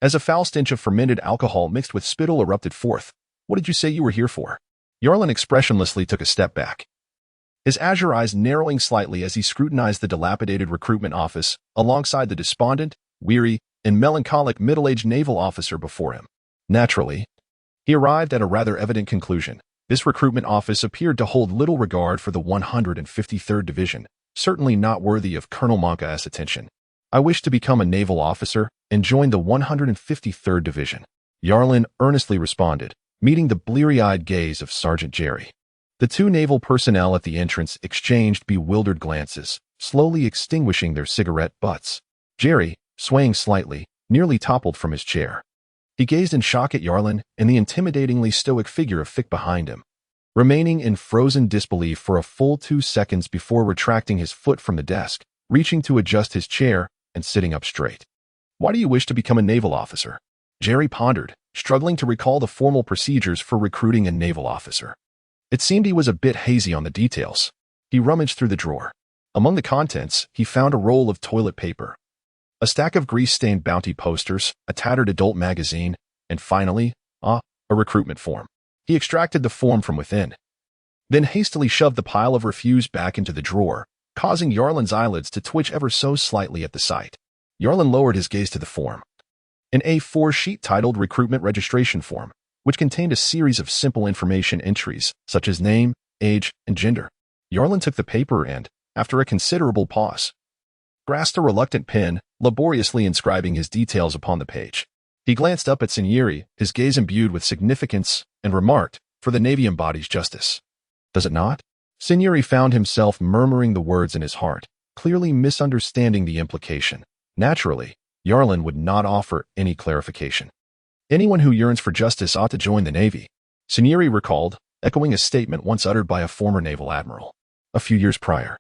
As a foul stench of fermented alcohol mixed with spittle erupted forth. What did you say you were here for? Yarlin expressionlessly took a step back, his azure eyes narrowing slightly as he scrutinized the dilapidated recruitment office alongside the despondent, weary, and melancholic middle-aged naval officer before him. Naturally, he arrived at a rather evident conclusion. This recruitment office appeared to hold little regard for the 153rd Division, certainly not worthy of Colonel Monca's attention. I wish to become a naval officer and join the 153rd Division, Yarlin earnestly responded, meeting the bleary-eyed gaze of Sergeant Jerry. The two naval personnel at the entrance exchanged bewildered glances, slowly extinguishing their cigarette butts. Jerry, swaying slightly, nearly toppled from his chair. He gazed in shock at Yarlin and the intimidatingly stoic figure of Fick behind him, remaining in frozen disbelief for a full 2 seconds before retracting his foot from the desk, reaching to adjust his chair and sitting up straight. Why do you wish to become a naval officer? Jerry pondered, struggling to recall the formal procedures for recruiting a naval officer. It seemed he was a bit hazy on the details. He rummaged through the drawer. Among the contents, he found a roll of toilet paper, a stack of grease-stained bounty posters, a tattered adult magazine, and finally, a recruitment form. He extracted the form from within, then hastily shoved the pile of refuse back into the drawer, causing Yarlin's eyelids to twitch ever so slightly at the sight. Yarlin lowered his gaze to the form. An A4 sheet titled Recruitment Registration Form, which contained a series of simple information entries, such as name, age, and gender. Yarlin took the paper and, after a considerable pause, grasped a reluctant pen, laboriously inscribing his details upon the page. He glanced up at Sangili, his gaze imbued with significance, and remarked, "For the Navy embodies justice. Does it not?" Sangili found himself murmuring the words in his heart, clearly misunderstanding the implication. Naturally, Yarlin would not offer any clarification. Anyone who yearns for justice ought to join the Navy, Sangili recalled, echoing a statement once uttered by a former naval admiral a few years prior.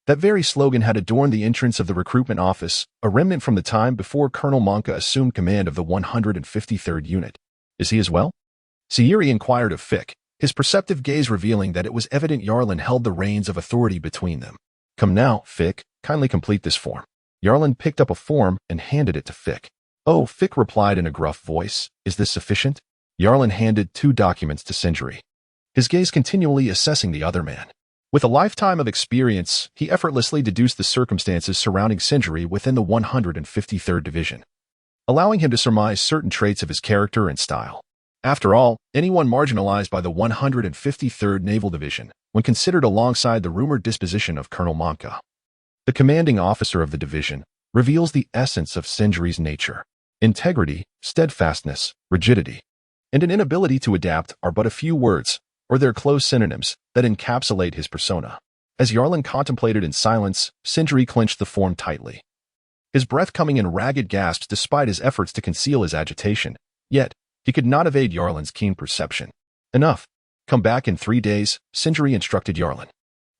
That very slogan had adorned the entrance of the recruitment office, a remnant from the time before Colonel Monca assumed command of the 153rd Unit. Is he as well? Sangili inquired of Fick, his perceptive gaze revealing that it was evident Yarlin held the reins of authority between them. Come now, Fick, kindly complete this form. Yarlin picked up a form and handed it to Fick. Oh, Fick replied in a gruff voice. Is this sufficient? Yarlin handed 2 documents to Sangili, his gaze continually assessing the other man. With a lifetime of experience, he effortlessly deduced the circumstances surrounding Sangili within the 153rd Division, allowing him to surmise certain traits of his character and style. After all, anyone marginalized by the 153rd Naval Division, when considered alongside the rumored disposition of Colonel Monca, the commanding officer of the division, reveals the essence of Sangili's nature. Integrity, steadfastness, rigidity, and an inability to adapt are but a few words, or their close synonyms, that encapsulate his persona. As Yarlin contemplated in silence, Sangili clenched the form tightly, his breath coming in ragged gasps despite his efforts to conceal his agitation. Yet, he could not evade Yarlin's keen perception. Enough. Come back in 3 days, Sangili instructed Yarlin.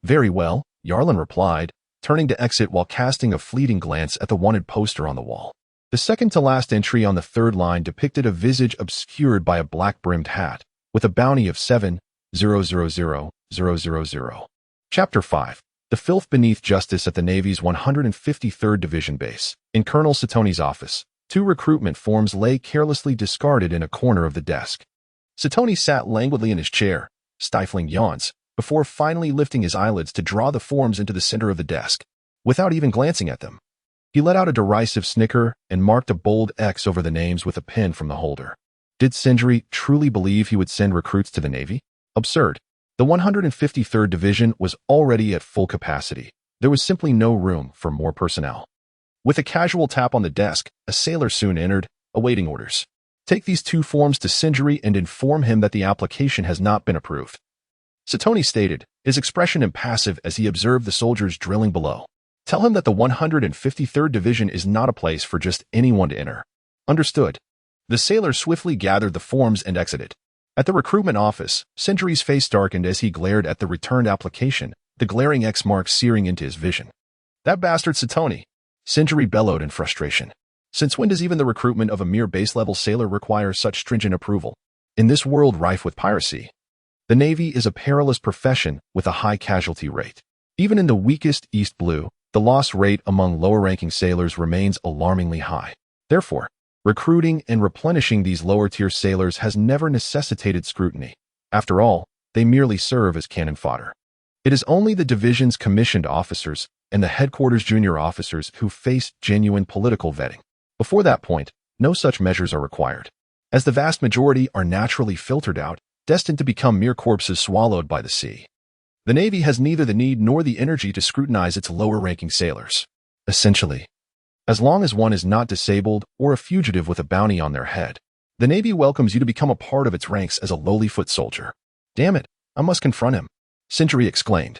Very well, Yarlin replied, turning to exit while casting a fleeting glance at the wanted poster on the wall. The second-to-last entry on the third line depicted a visage obscured by a black-brimmed hat, with a bounty of 7,000,000. Chapter 5. The filth beneath justice at the Navy's 153rd Division base. In Colonel Satoni's office, 2 recruitment forms lay carelessly discarded in a corner of the desk. Satoni sat languidly in his chair, stifling yawns, before finally lifting his eyelids to draw the forms into the center of the desk. Without even glancing at them, he let out a derisive snicker and marked a bold X over the names with a pen from the holder. Did Sindri truly believe he would send recruits to the Navy? Absurd. The 153rd Division was already at full capacity. There was simply no room for more personnel. With a casual tap on the desk, a sailor soon entered, awaiting orders. Take these 2 forms to Sindri and inform him that the application has not been approved. Satoni stated, his expression impassive as he observed the soldiers drilling below. Tell him that the 153rd Division is not a place for just anyone to enter. Understood. The sailor swiftly gathered the forms and exited. At the recruitment office, Sindri's face darkened as he glared at the returned application, the glaring X mark searing into his vision. That bastard Satoni! Sindri bellowed in frustration. Since when does even the recruitment of a mere base-level sailor require such stringent approval? In this world rife with piracy, the Navy is a perilous profession with a high casualty rate. Even in the weakest East Blue, the loss rate among lower-ranking sailors remains alarmingly high. Therefore, recruiting and replenishing these lower-tier sailors has never necessitated scrutiny. After all, they merely serve as cannon fodder. It is only the division's commissioned officers and the headquarters junior officers who face genuine political vetting. Before that point, no such measures are required, as the vast majority are naturally filtered out, destined to become mere corpses swallowed by the sea. The Navy has neither the need nor the energy to scrutinize its lower-ranking sailors. Essentially, as long as one is not disabled or a fugitive with a bounty on their head, the Navy welcomes you to become a part of its ranks as a lowly foot soldier. Damn it, I must confront him, Sindri exclaimed,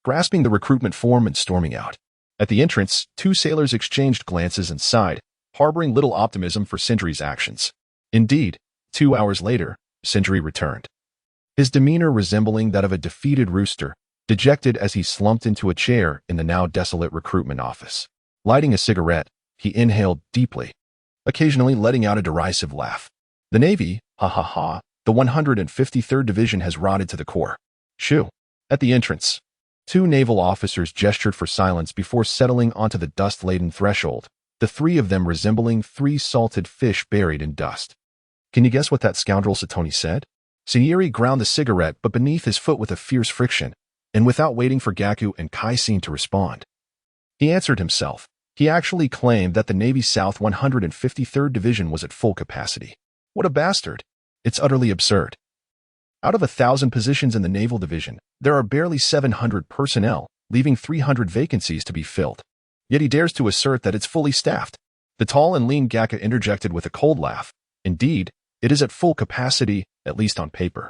grasping the recruitment form and storming out. At the entrance, 2 sailors exchanged glances and sighed, harboring little optimism for Sindri's actions. Indeed, 2 hours later, Sindri returned, his demeanor resembling that of a defeated rooster, dejected as he slumped into a chair in the now desolate recruitment office. Lighting a cigarette, he inhaled deeply, occasionally letting out a derisive laugh. The Navy, ha ha ha, the 153rd Division has rotted to the core. Shoo. At the entrance, 2 naval officers gestured for silence before settling onto the dust-laden threshold, the 3 of them resembling 3 salted fish buried in dust. Can you guess what that scoundrel Satoni said? Sinieri ground the cigarette but beneath his foot with a fierce friction, and without waiting for Gaku and Kaisin to respond, he answered himself. He actually claimed that the Navy's South 153rd Division was at full capacity. What a bastard! It's utterly absurd. Out of 1,000 positions in the Naval Division, there are barely 700 personnel, leaving 300 vacancies to be filled. Yet he dares to assert that it's fully staffed. The tall and lean Gaku interjected with a cold laugh. Indeed, it is at full capacity, at least on paper.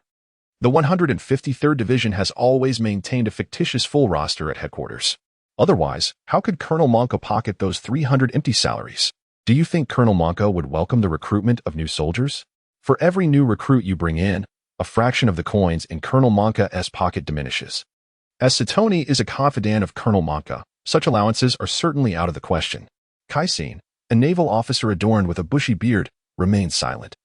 The 153rd Division has always maintained a fictitious full roster at headquarters. Otherwise, how could Colonel Monko pocket those 300 empty salaries? Do you think Colonel Monko would welcome the recruitment of new soldiers? For every new recruit you bring in, a fraction of the coins in Colonel Monka's pocket diminishes. As Satoni is a confidant of Colonel Monka, such allowances are certainly out of the question. Kaisin, a naval officer adorned with a bushy beard, remained silent,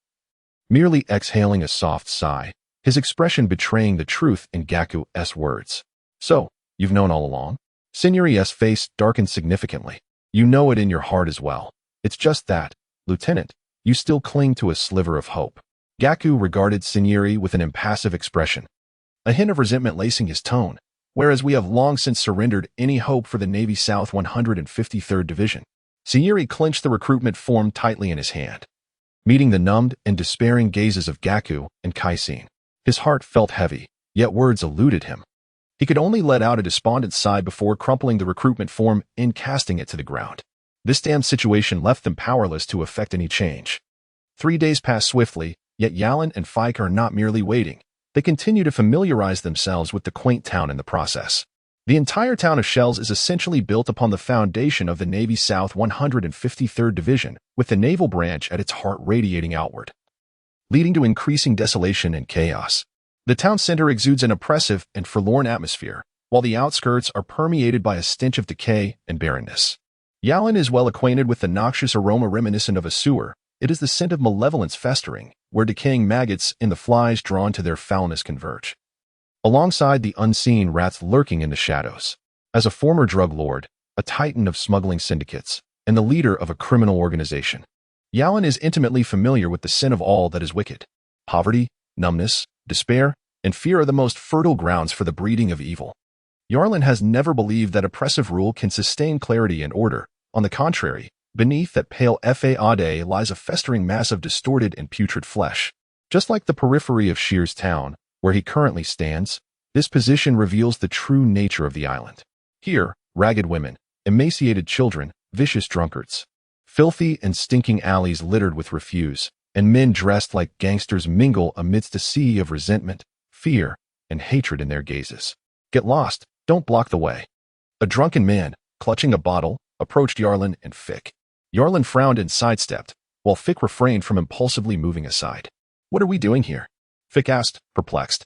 merely exhaling a soft sigh, his expression betraying the truth in Gaku's words. So, you've known all along? Sinieri's face darkened significantly. You know it in your heart as well. It's just that, Lieutenant, you still cling to a sliver of hope. Gaku regarded Sinieri with an impassive expression, a hint of resentment lacing his tone, whereas we have long since surrendered any hope for the Navy South 153rd Division. Sinieri clenched the recruitment form tightly in his hand, meeting the numbed and despairing gazes of Gaku and Kaisin. His heart felt heavy, yet words eluded him. He could only let out a despondent sigh before crumpling the recruitment form and casting it to the ground. This damned situation left them powerless to effect any change. 3 days passed swiftly, yet Yalin and Fike are not merely waiting. They continue to familiarize themselves with the quaint town in the process. The entire town of Shells is essentially built upon the foundation of the Navy South 153rd Division, with the naval branch at its heart radiating outward, leading to increasing desolation and chaos. The town center exudes an oppressive and forlorn atmosphere, while the outskirts are permeated by a stench of decay and barrenness. Yalin is well acquainted with the noxious aroma reminiscent of a sewer. It is the scent of malevolence festering, where decaying maggots and the flies drawn to their foulness converge. Alongside the unseen rats lurking in the shadows. As a former drug lord, a titan of smuggling syndicates, and the leader of a criminal organization, Yalin is intimately familiar with the sin of all that is wicked. Poverty, numbness, despair, and fear are the most fertile grounds for the breeding of evil. Yarlin has never believed that oppressive rule can sustain clarity and order. On the contrary, beneath that pale facade lies a festering mass of distorted and putrid flesh. Just like the periphery of Shears Town, where he currently stands, this position reveals the true nature of the island. Here, ragged women, emaciated children, vicious drunkards, filthy and stinking alleys littered with refuse, and men dressed like gangsters mingle amidst a sea of resentment, fear, and hatred in their gazes. Get lost, don't block the way. A drunken man, clutching a bottle, approached Yarlin and Fick. Yarlin frowned and sidestepped, while Fick refrained from impulsively moving aside. What are we doing here? Fick asked, perplexed.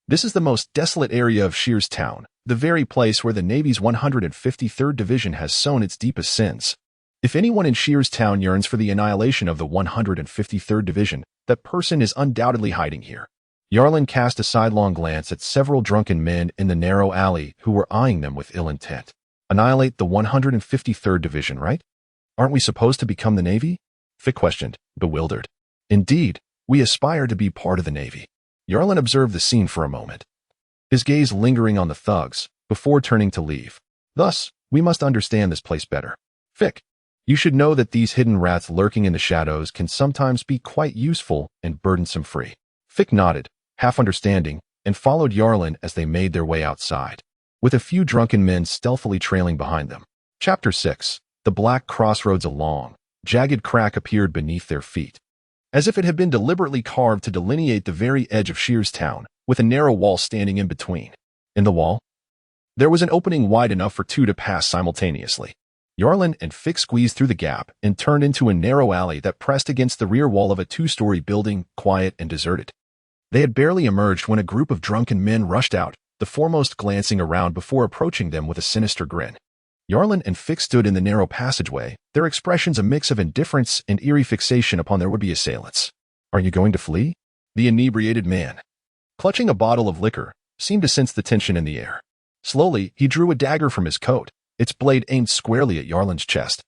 This is the most desolate area of Shears Town, the very place where the Navy's 153rd Division has sown its deepest sins. If anyone in Shears Town yearns for the annihilation of the 153rd Division, that person is undoubtedly hiding here. Yarlin cast a sidelong glance at several drunken men in the narrow alley who were eyeing them with ill intent. Annihilate the 153rd Division, right? Aren't we supposed to become the Navy? Fick questioned, bewildered. Indeed, we aspire to be part of the Navy. Yarlin observed the scene for a moment, his gaze lingering on the thugs, before turning to leave. Thus, we must understand this place better. Fick, you should know that these hidden rats lurking in the shadows can sometimes be quite useful and burdensome-free. Fick nodded, half understanding, and followed Yarlin as they made their way outside, with a few drunken men stealthily trailing behind them. Chapter 6. The black crossroads. A long, jagged crack appeared beneath their feet, as if it had been deliberately carved to delineate the very edge of Shears Town, with a narrow wall standing in between. In the wall, there was an opening wide enough for two to pass simultaneously. Yarlin and Fick squeezed through the gap and turned into a narrow alley that pressed against the rear wall of a two-story building, quiet and deserted. They had barely emerged when a group of drunken men rushed out, the foremost glancing around before approaching them with a sinister grin. Yarlin and Fick stood in the narrow passageway, their expressions a mix of indifference and eerie fixation upon their would-be assailants. Are you going to flee? The inebriated man, clutching a bottle of liquor, seemed to sense the tension in the air. Slowly, he drew a dagger from his coat, its blade aimed squarely at Yarlin's chest,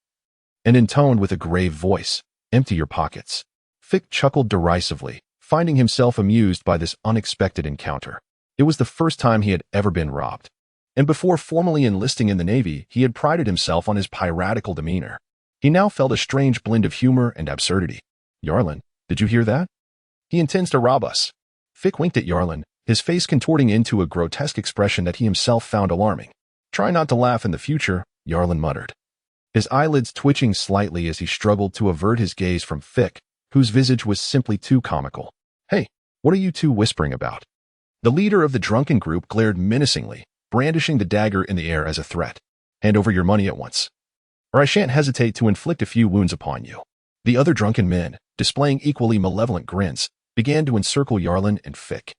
and intoned with a grave voice, "Empty your pockets." Fick chuckled derisively, finding himself amused by this unexpected encounter. It was the first time he had ever been robbed, and before formally enlisting in the Navy, he had prided himself on his piratical demeanor. He now felt a strange blend of humor and absurdity. "Yarlin, did you hear that? He intends to rob us." Fick winked at Yarlin, his face contorting into a grotesque expression that he himself found alarming. "Try not to laugh in the future," Yarlin muttered, his eyelids twitching slightly as he struggled to avert his gaze from Fick, whose visage was simply too comical. "Hey, what are you two whispering about?" The leader of the drunken group glared menacingly, brandishing the dagger in the air as a threat. "Hand over your money at once, or I shan't hesitate to inflict a few wounds upon you." The other drunken men, displaying equally malevolent grins, began to encircle Yarlin and Fick.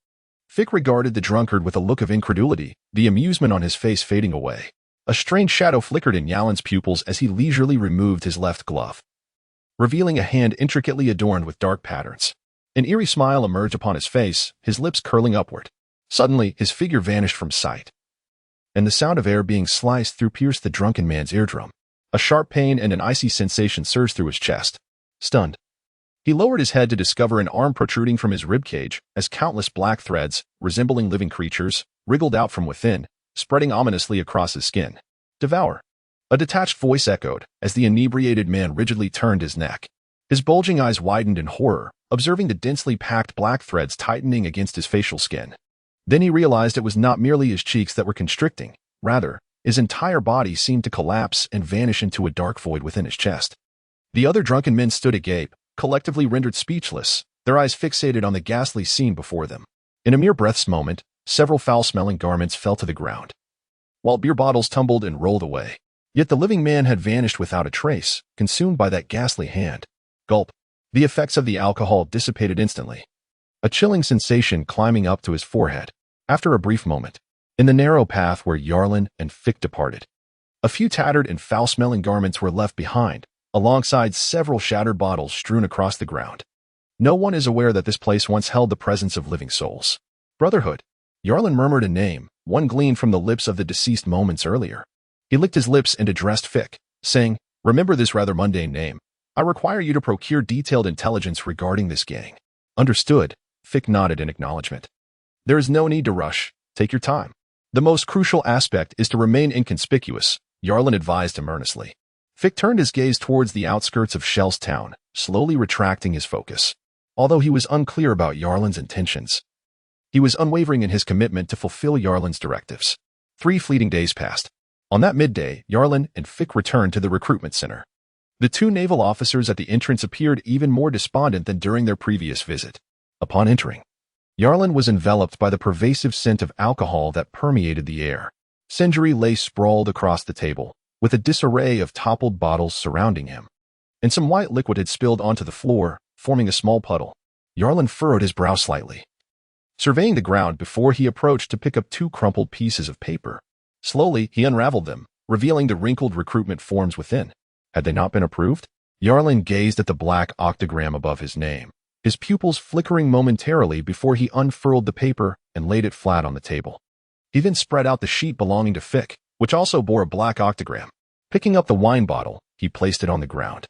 Fick regarded the drunkard with a look of incredulity, the amusement on his face fading away. A strange shadow flickered in Yarlin's pupils as he leisurely removed his left glove, revealing a hand intricately adorned with dark patterns. An eerie smile emerged upon his face, his lips curling upward. Suddenly, his figure vanished from sight, and the sound of air being sliced through pierced the drunken man's eardrum. A sharp pain and an icy sensation surged through his chest. Stunned, he lowered his head to discover an arm protruding from his ribcage as countless black threads, resembling living creatures, wriggled out from within, spreading ominously across his skin. "Devour!" A detached voice echoed as the inebriated man rigidly turned his neck. His bulging eyes widened in horror, observing the densely packed black threads tightening against his facial skin. Then he realized it was not merely his cheeks that were constricting. Rather, his entire body seemed to collapse and vanish into a dark void within his chest. The other drunken men stood agape, collectively rendered speechless, their eyes fixated on the ghastly scene before them. In a mere breath's moment, several foul-smelling garments fell to the ground, while beer bottles tumbled and rolled away. Yet the living man had vanished without a trace, consumed by that ghastly hand. Gulp. The effects of the alcohol dissipated instantly, a chilling sensation climbing up to his forehead. After a brief moment, in the narrow path where Yarlin and Fick departed, A few tattered and foul-smelling garments were left behind, alongside several shattered bottles strewn across the ground. No one is aware that this place once held the presence of living souls. Brotherhood. Jarlan murmured a name, one gleaned from the lips of the deceased moments earlier. He licked his lips and addressed Fick, saying, "Remember this rather mundane name. I require you to procure detailed intelligence regarding this gang." Understood. Fick nodded in acknowledgement. "There is no need to rush. Take your time. The most crucial aspect is to remain inconspicuous," Jarlan advised him earnestly. Fick turned his gaze towards the outskirts of Shell's town, slowly retracting his focus. Although he was unclear about Jarlan's intentions, he was unwavering in his commitment to fulfill Jarlan's directives. 3 fleeting days passed. On that midday, Jarlan and Fick returned to the recruitment center. The 2 naval officers at the entrance appeared even more despondent than during their previous visit. Upon entering, Jarlan was enveloped by the pervasive scent of alcohol that permeated the air. Sindri lay sprawled across the table, with a disarray of toppled bottles surrounding him, and some white liquid had spilled onto the floor, forming a small puddle. Jarlan furrowed his brow slightly, surveying the ground before he approached to pick up 2 crumpled pieces of paper. Slowly, he unraveled them, revealing the wrinkled recruitment forms within. Had they not been approved? Jarlan gazed at the black octagram above his name, his pupils flickering momentarily before he unfurled the paper and laid it flat on the table. He then spread out the sheet belonging to Fick, which also bore a black octagram. Picking up the wine bottle, he placed it on the ground,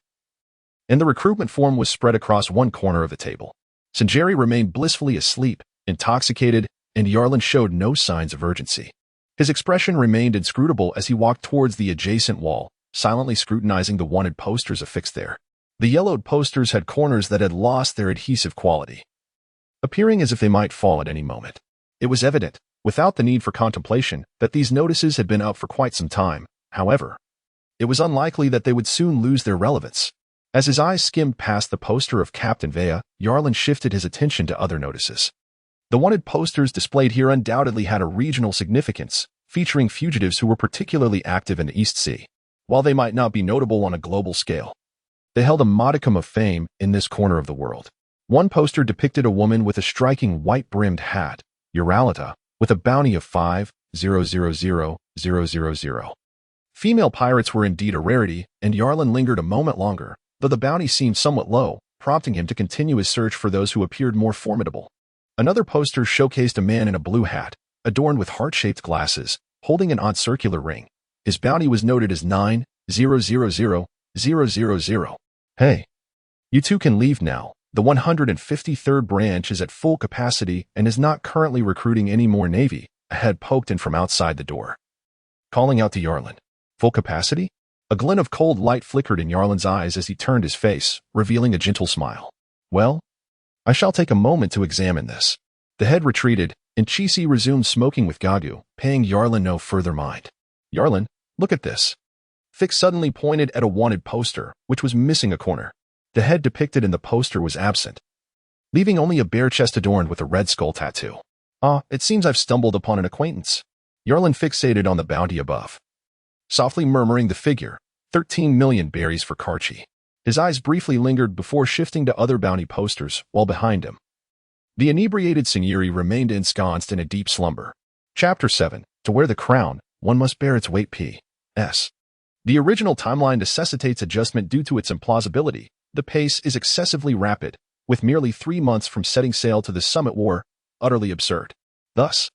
and the recruitment form was spread across one corner of the table. Sindri remained blissfully asleep, intoxicated, and Jarlan showed no signs of urgency. His expression remained inscrutable as he walked towards the adjacent wall, silently scrutinizing the wanted posters affixed there. The yellowed posters had corners that had lost their adhesive quality, appearing as if they might fall at any moment. It was evident, without the need for contemplation, that these notices had been up for quite some time. However, it was unlikely that they would soon lose their relevance. As his eyes skimmed past the poster of Captain Vea, Jarlan shifted his attention to other notices. The wanted posters displayed here undoubtedly had a regional significance, featuring fugitives who were particularly active in the East Sea. While they might not be notable on a global scale, they held a modicum of fame in this corner of the world. One poster depicted a woman with a striking white-brimmed hat, Euralita, with a bounty of 5,000,000. Female pirates were indeed a rarity, and Jarlan lingered a moment longer, though the bounty seemed somewhat low, prompting him to continue his search for those who appeared more formidable. Another poster showcased a man in a blue hat, adorned with heart-shaped glasses, holding an odd circular ring. His bounty was noted as 9,000,000. "Hey, you 2 can leave now. The 153rd branch is at full capacity and is not currently recruiting any more Navy," a head poked in from outside the door, calling out to Jarlan. "Full capacity?" A glint of cold light flickered in Jarlan's eyes as he turned his face, revealing a gentle smile. "Well, I shall take a moment to examine this." The head retreated, and Chisi resumed smoking with Gagu, paying Jarlan no further mind. "Jarlan, look at this." Fick suddenly pointed at a wanted poster, which was missing a corner. The head depicted in the poster was absent, leaving only a bare chest adorned with a red skull tattoo. "Ah, it seems I've stumbled upon an acquaintance." Jarlan fixated on the bounty above, softly murmuring the figure, 13 million berries for Karchi. His eyes briefly lingered before shifting to other bounty posters, while behind him, the inebriated Seigneur remained ensconced in a deep slumber. Chapter 7. To wear the crown, one must bear its weight. P.S. The original timeline necessitates adjustment due to its implausibility. The pace is excessively rapid, with merely 3 months from setting sail to the Summit War, utterly absurd. Thus,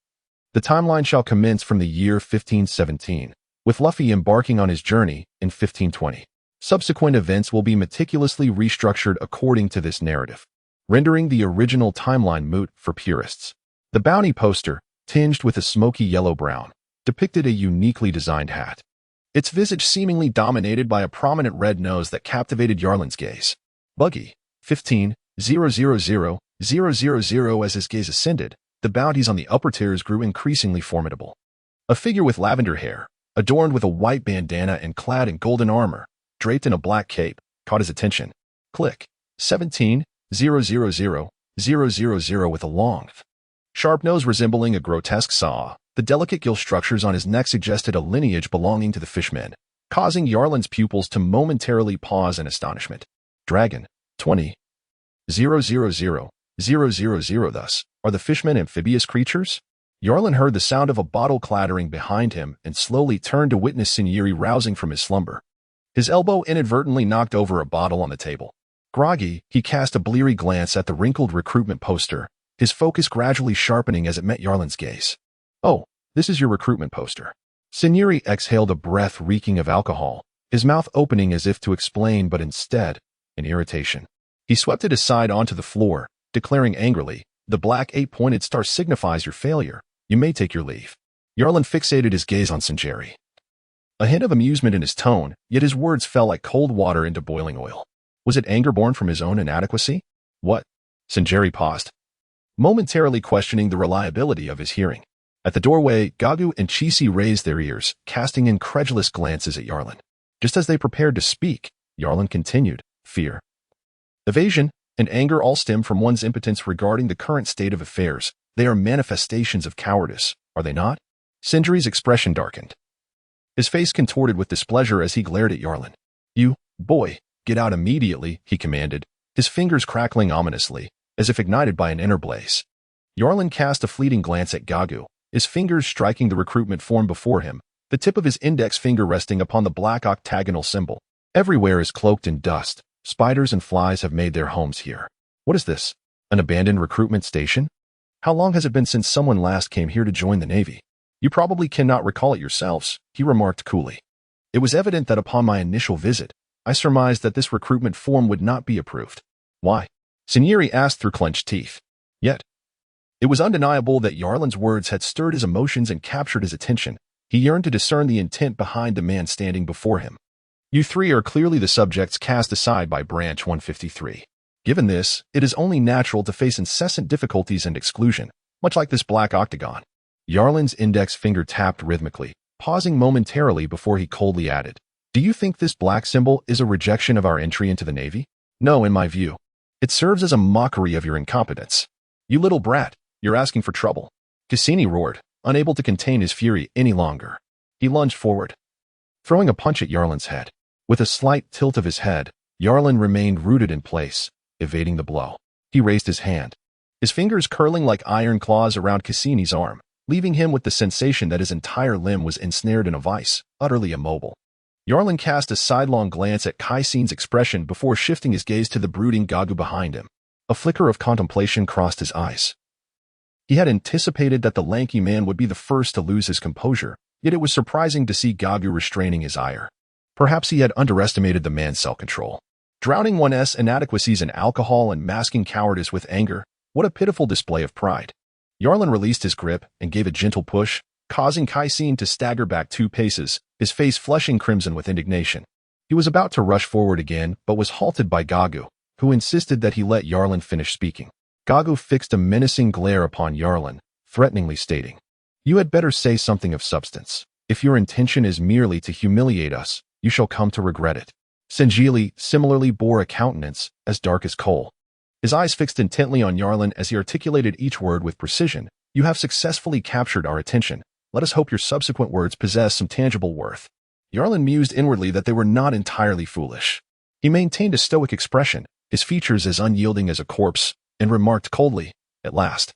the timeline shall commence from the year 1517, with Luffy embarking on his journey in 1520. Subsequent events will be meticulously restructured according to this narrative, rendering the original timeline moot for purists. The bounty poster, tinged with a smoky yellow-brown, depicted a uniquely designed hat, its visage seemingly dominated by a prominent red nose that captivated Jarlan's gaze. Buggy, 15,000,000. As his gaze ascended, the bounties on the upper tiers grew increasingly formidable. A figure with lavender hair, adorned with a white bandana and clad in golden armor, draped in a black cape, caught his attention. Click. 17,000,000 with a long, sharp nose resembling a grotesque saw. The delicate gill structures on his neck suggested a lineage belonging to the fishmen, causing Jarlan's pupils to momentarily pause in astonishment. Dragon. 20,000,000. Thus, are the fishmen amphibious creatures? Yarlin heard the sound of a bottle clattering behind him and slowly turned to witness Sinieri rousing from his slumber. His elbow inadvertently knocked over a bottle on the table. Groggy, he cast a bleary glance at the wrinkled recruitment poster, his focus gradually sharpening as it met Yarlin's gaze. "Oh, this is your recruitment poster." Sinieri exhaled a breath reeking of alcohol, his mouth opening as if to explain but instead, in irritation. He swept it aside onto the floor, declaring angrily, "The black 8-pointed star signifies your failure. You may take your leave." Yarlin fixated his gaze on Sinieri. A hint of amusement in his tone, yet his words fell like cold water into boiling oil. Was it anger born from his own inadequacy? What? Sinieri paused, momentarily questioning the reliability of his hearing. At the doorway, Gagu and Chisi raised their ears, casting incredulous glances at Yarlin. Just as they prepared to speak, Yarlin continued, "Fear, evasion, and anger all stem from one's impotence regarding the current state of affairs. They are manifestations of cowardice, are they not?" Sinieri's expression darkened. His face contorted with displeasure as he glared at Yarlin. "You, boy, get out immediately," he commanded, his fingers crackling ominously, as if ignited by an inner blaze. Yarlin cast a fleeting glance at Gagu, his fingers striking the recruitment form before him, the tip of his index finger resting upon the black octagonal symbol. Everywhere is cloaked in dust. Spiders and flies have made their homes here. What is this? An abandoned recruitment station? How long has it been since someone last came here to join the Navy? You probably cannot recall it yourselves, he remarked coolly. It was evident that upon my initial visit, I surmised that this recruitment form would not be approved. Why? Sinieri asked through clenched teeth. Yet, it was undeniable that Yarlin's words had stirred his emotions and captured his attention. He yearned to discern the intent behind the man standing before him. You three are clearly the subjects cast aside by Branch 153. Given this, it is only natural to face incessant difficulties and exclusion, much like this black octagon. Yarlin's index finger tapped rhythmically, pausing momentarily before he coldly added, "Do you think this black symbol is a rejection of our entry into the Navy? No, in my view. It serves as a mockery of your incompetence. You little brat, you're asking for trouble." Cassini roared, unable to contain his fury any longer. He lunged forward, throwing a punch at Yarlin's head. With a slight tilt of his head, Yarlin remained rooted in place, evading the blow. He raised his hand, his fingers curling like iron claws around Cassini's arm, leaving him with the sensation that his entire limb was ensnared in a vice, utterly immobile. Yarlin cast a sidelong glance at Cassini's expression before shifting his gaze to the brooding Gagu behind him. A flicker of contemplation crossed his eyes. He had anticipated that the lanky man would be the first to lose his composure, yet it was surprising to see Gagu restraining his ire. Perhaps he had underestimated the man's self-control. Drowning one's inadequacies in alcohol and masking cowardice with anger, what a pitiful display of pride. Yarlin released his grip and gave a gentle push, causing Cassini to stagger back 2 paces, his face flushing crimson with indignation. He was about to rush forward again, but was halted by Gagu, who insisted that he let Yarlin finish speaking. Gagu fixed a menacing glare upon Yarlin, threateningly stating, "You had better say something of substance. If your intention is merely to humiliate us, you shall come to regret it." Sinieri similarly bore a countenance as dark as coal. His eyes fixed intently on Yarlin as he articulated each word with precision. "You have successfully captured our attention. Let us hope your subsequent words possess some tangible worth." Yarlin mused inwardly that they were not entirely foolish. He maintained a stoic expression, his features as unyielding as a corpse, and remarked coldly, "At last,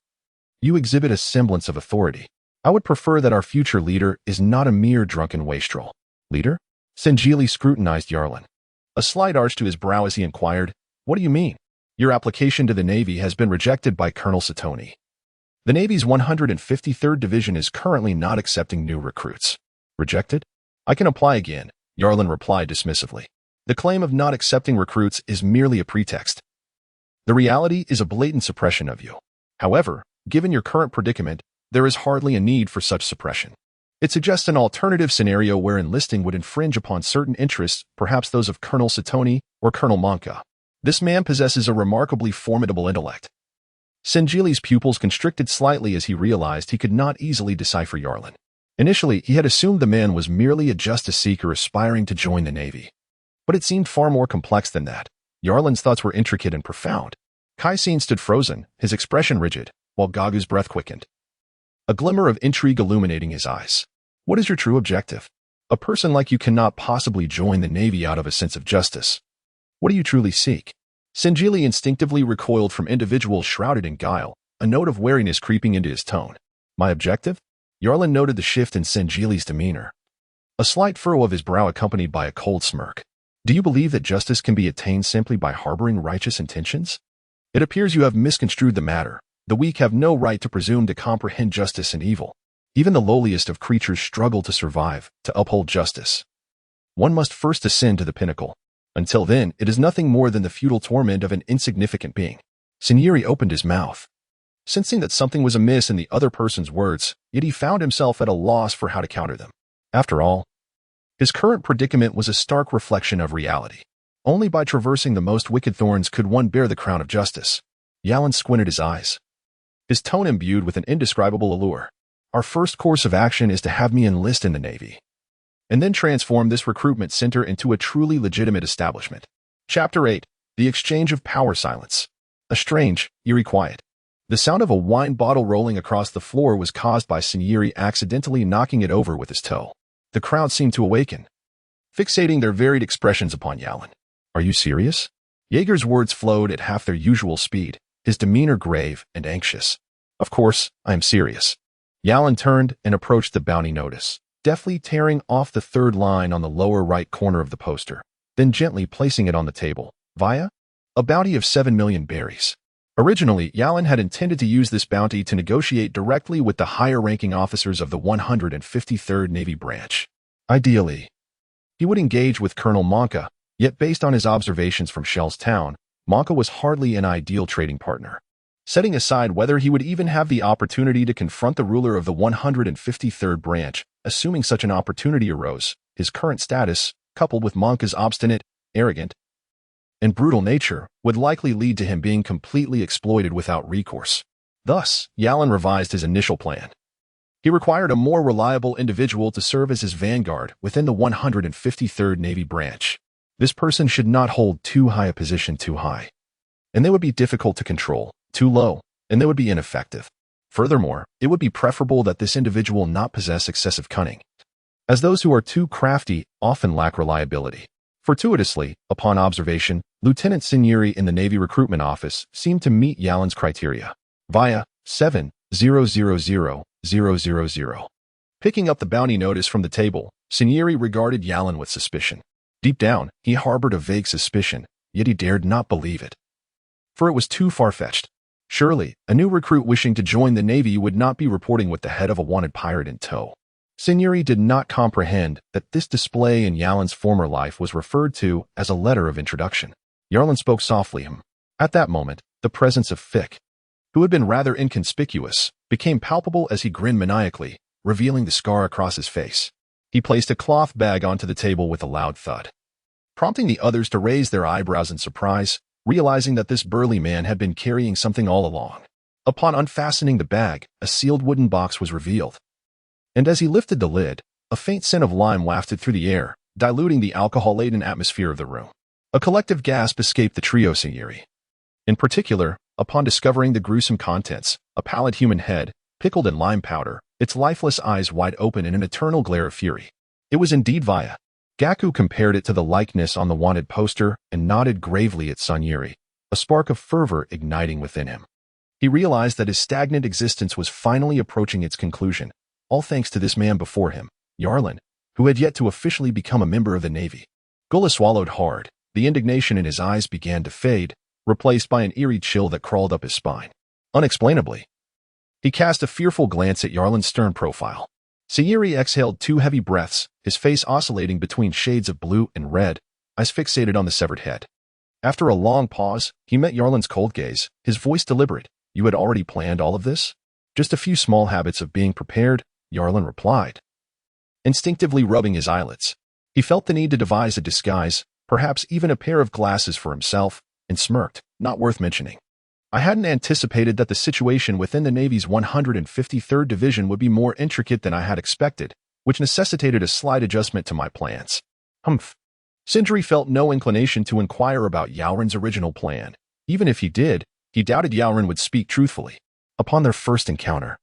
you exhibit a semblance of authority. I would prefer that our future leader is not a mere drunken wastrel." "Leader?" Sinieri scrutinized Yarlin. A slight arch to his brow as he inquired, "What do you mean?" "Your application to the Navy has been rejected by Colonel Satoni. The Navy's 153rd Division is currently not accepting new recruits." "Rejected? I can apply again," Yarlin replied dismissively. "The claim of not accepting recruits is merely a pretext. The reality is a blatant suppression of you. However, given your current predicament, there is hardly a need for such suppression. It suggests an alternative scenario where enlisting would infringe upon certain interests, perhaps those of Colonel Satoni or Colonel Monca. This man possesses a remarkably formidable intellect." Sinieri's pupils constricted slightly as he realized he could not easily decipher Yarlin. Initially, he had assumed the man was merely a justice seeker aspiring to join the Navy. But it seemed far more complex than that. Yarlin's thoughts were intricate and profound. Cassini stood frozen, his expression rigid, while Gagu's breath quickened, a glimmer of intrigue illuminating his eyes. "What is your true objective? A person like you cannot possibly join the Navy out of a sense of justice. What do you truly seek?" Sinieri instinctively recoiled from individuals shrouded in guile, a note of wariness creeping into his tone. My objective? Yarlin noted the shift in Sinjili's demeanor. A slight furrow of his brow accompanied by a cold smirk. Do you believe that justice can be attained simply by harboring righteous intentions? It appears you have misconstrued the matter. The weak have no right to presume to comprehend justice and evil. Even the lowliest of creatures struggle to survive, to uphold justice. One must first ascend to the pinnacle. Until then, it is nothing more than the futile torment of an insignificant being. Sinjiri opened his mouth, sensing that something was amiss in the other person's words, yet he found himself at a loss for how to counter them. After all, his current predicament was a stark reflection of reality. Only by traversing the most wicked thorns could one bear the crown of justice. Yalin squinted his eyes, his tone imbued with an indescribable allure. Our first course of action is to have me enlist in the Navy, and then transform this recruitment center into a truly legitimate establishment. Chapter 8. The Exchange of Power. Silence. A strange, eerie quiet. The sound of a wine bottle rolling across the floor was caused by Sinjiri accidentally knocking it over with his toe. The crowd seemed to awaken, fixating their varied expressions upon Yalin. Are you serious? Jaeger's words flowed at half their usual speed, his demeanor grave and anxious. Of course, I am serious. Yalin turned and approached the bounty notice, deftly tearing off the third line on the lower right corner of the poster, then gently placing it on the table. Via? A bounty of 7 million berries. Originally, Yalin had intended to use this bounty to negotiate directly with the higher-ranking officers of the 153rd Navy Branch. Ideally, he would engage with Colonel Monka, yet based on his observations from Shell's town, Monka was hardly an ideal trading partner. Setting aside whether he would even have the opportunity to confront the ruler of the 153rd Branch, assuming such an opportunity arose, his current status, coupled with Monka's obstinate, arrogant, and brutal nature, would likely lead to him being completely exploited without recourse. Thus, Yalin revised his initial plan. He required a more reliable individual to serve as his vanguard within the 153rd Navy Branch. This person should not hold too high a position too high, and they would be difficult to control. Too low, and they would be ineffective. Furthermore, it would be preferable that this individual not possess excessive cunning, as those who are too crafty often lack reliability. Fortuitously, upon observation, Lieutenant Sinjiri in the Navy Recruitment Office seemed to meet Yalin's criteria. Via 7000000. Picking up the bounty notice from the table, Sinjiri regarded Yalin with suspicion. Deep down, he harbored a vague suspicion, yet he dared not believe it, for it was too far-fetched. Surely, a new recruit wishing to join the Navy would not be reporting with the head of a wanted pirate in tow. Sinjiri did not comprehend that this display in Yalin's former life was referred to as a letter of introduction. Yarlin spoke softly. At that moment, the presence of Fick, who had been rather inconspicuous, became palpable as he grinned maniacally, revealing the scar across his face. He placed a cloth bag onto the table with a loud thud, prompting the others to raise their eyebrows in surprise, realizing that this burly man had been carrying something all along. Upon unfastening the bag, a sealed wooden box was revealed, and as he lifted the lid, a faint scent of lime wafted through the air, diluting the alcohol-laden atmosphere of the room. A collective gasp escaped the trio. Sinjiri, in particular, upon discovering the gruesome contents, a pallid human head, pickled in lime powder, its lifeless eyes wide open in an eternal glare of fury. It was indeed Via. Gaku compared it to the likeness on the wanted poster and nodded gravely at Sinjiri, a spark of fervor igniting within him. He realized that his stagnant existence was finally approaching its conclusion, all thanks to this man before him, Yarlin, who had yet to officially become a member of the Navy. Gula swallowed hard. The indignation in his eyes began to fade, replaced by an eerie chill that crawled up his spine. Unexplainably, he cast a fearful glance at Yarlin's stern profile. Sinjiri exhaled 2 heavy breaths, his face oscillating between shades of blue and red, eyes fixated on the severed head. After a long pause, he met Yarlin's cold gaze, his voice deliberate. You had already planned all of this? Just a few small habits of being prepared, Yarlin replied, instinctively rubbing his eyelids. He felt the need to devise a disguise, perhaps even a pair of glasses for himself, and smirked. Not worth mentioning. I hadn't anticipated that the situation within the Navy's 153rd Division would be more intricate than I had expected, which necessitated a slight adjustment to my plans. Humph. Sinjiri felt no inclination to inquire about Yalrin's original plan. Even if he did, he doubted Yalrin would speak truthfully. Upon their first encounter,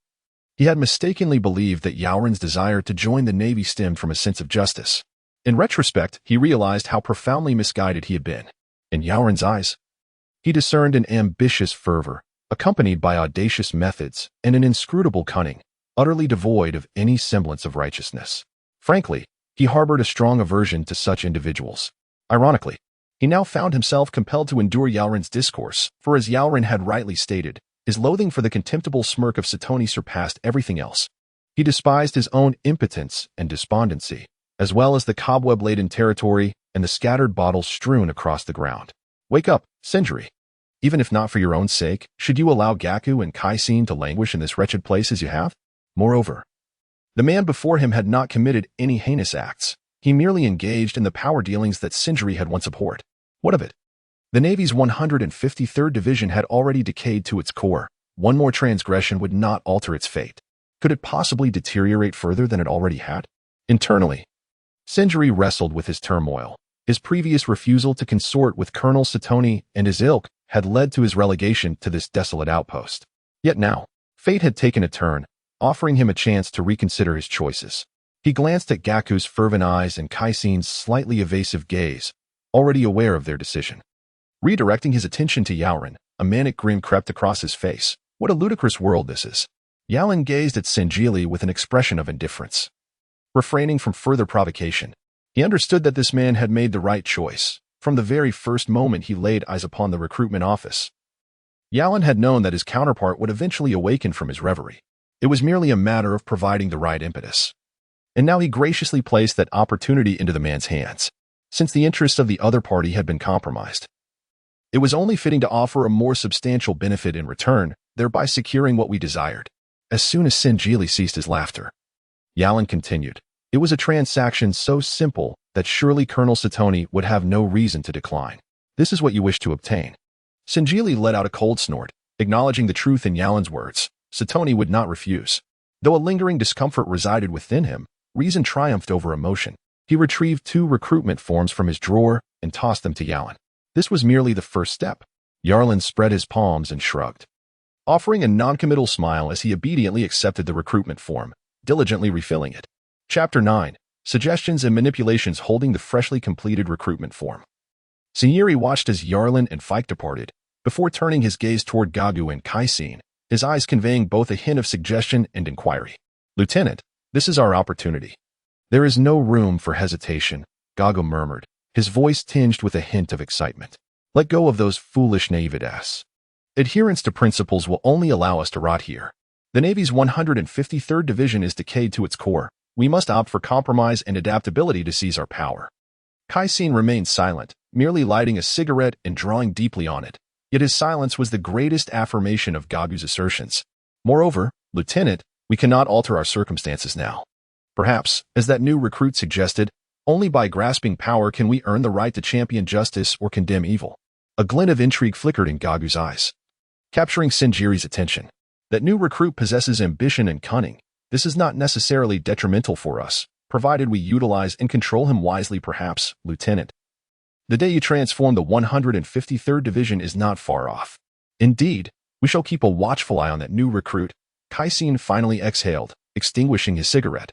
he had mistakenly believed that Yalrin's desire to join the Navy stemmed from a sense of justice. In retrospect, he realized how profoundly misguided he had been. In Yalrin's eyes, he discerned an ambitious fervor, accompanied by audacious methods and an inscrutable cunning, utterly devoid of any semblance of righteousness. Frankly, he harbored a strong aversion to such individuals. Ironically, he now found himself compelled to endure Yalrin's discourse, for as Yalrin had rightly stated, his loathing for the contemptible smirk of Satoni surpassed everything else. He despised his own impotence and despondency, as well as the cobweb-laden territory and the scattered bottles strewn across the ground. Wake up, Senjuri. Even if not for your own sake, should you allow Gaku and Kaisin to languish in this wretched place as you have? Moreover, the man before him had not committed any heinous acts. He merely engaged in the power dealings that Senjuri had once abhorred. What of it? The Navy's 153rd Division had already decayed to its core. One more transgression would not alter its fate. Could it possibly deteriorate further than it already had? Internally, Senjuri wrestled with his turmoil. His previous refusal to consort with Colonel Satoni and his ilk had led to his relegation to this desolate outpost. Yet now, fate had taken a turn, offering him a chance to reconsider his choices. He glanced at Gaku's fervent eyes and Kaisin's slightly evasive gaze, already aware of their decision. Redirecting his attention to Yalrin, a manic grin crept across his face. What a ludicrous world this is. Yalrin gazed at Senjili with an expression of indifference. Refraining from further provocation, he understood that this man had made the right choice from the very first moment he laid eyes upon the recruitment office. Yalrin had known that his counterpart would eventually awaken from his reverie. It was merely a matter of providing the right impetus. And now he graciously placed that opportunity into the man's hands. Since the interests of the other party had been compromised, it was only fitting to offer a more substantial benefit in return, thereby securing what we desired. As soon as Senjili ceased his laughter, Yalrin continued, "It was a transaction so simple that surely Colonel Satoni would have no reason to decline. This is what you wish to obtain." Senjili let out a cold snort, acknowledging the truth in Yalrin's words. Satoni would not refuse. Though a lingering discomfort resided within him, reason triumphed over emotion. He retrieved 2 recruitment forms from his drawer and tossed them to Yalrin. This was merely the first step. Yalrin spread his palms and shrugged, offering a noncommittal smile as he obediently accepted the recruitment form, diligently refilling it. Chapter 9. Suggestions and Manipulations holding the freshly completed recruitment form. Senjiri watched as Yalrin and Fike departed, before turning his gaze toward Gagu and Kaisin, his eyes conveying both a hint of suggestion and inquiry. "Lieutenant, this is our opportunity." "There is no room for hesitation," Gagu murmured, his voice tinged with a hint of excitement. "Let go of those foolish naivetés. Adherence to principles will only allow us to rot here. The Navy's 153rd Division is decayed to its core. We must opt for compromise and adaptability to seize our power." Kaisin remained silent, merely lighting a cigarette and drawing deeply on it. Yet his silence was the greatest affirmation of Gagu's assertions. "Moreover, Lieutenant, we cannot alter our circumstances now. Perhaps, as that new recruit suggested, only by grasping power can we earn the right to champion justice or condemn evil." A glint of intrigue flickered in Gagu's eyes, capturing Senjiri's attention. "That new recruit possesses ambition and cunning. This is not necessarily detrimental for us, provided we utilize and control him wisely. Perhaps, Lieutenant, the day you transform the 153rd Division is not far off. Indeed, we shall keep a watchful eye on that new recruit." Kaisin finally exhaled, extinguishing his cigarette.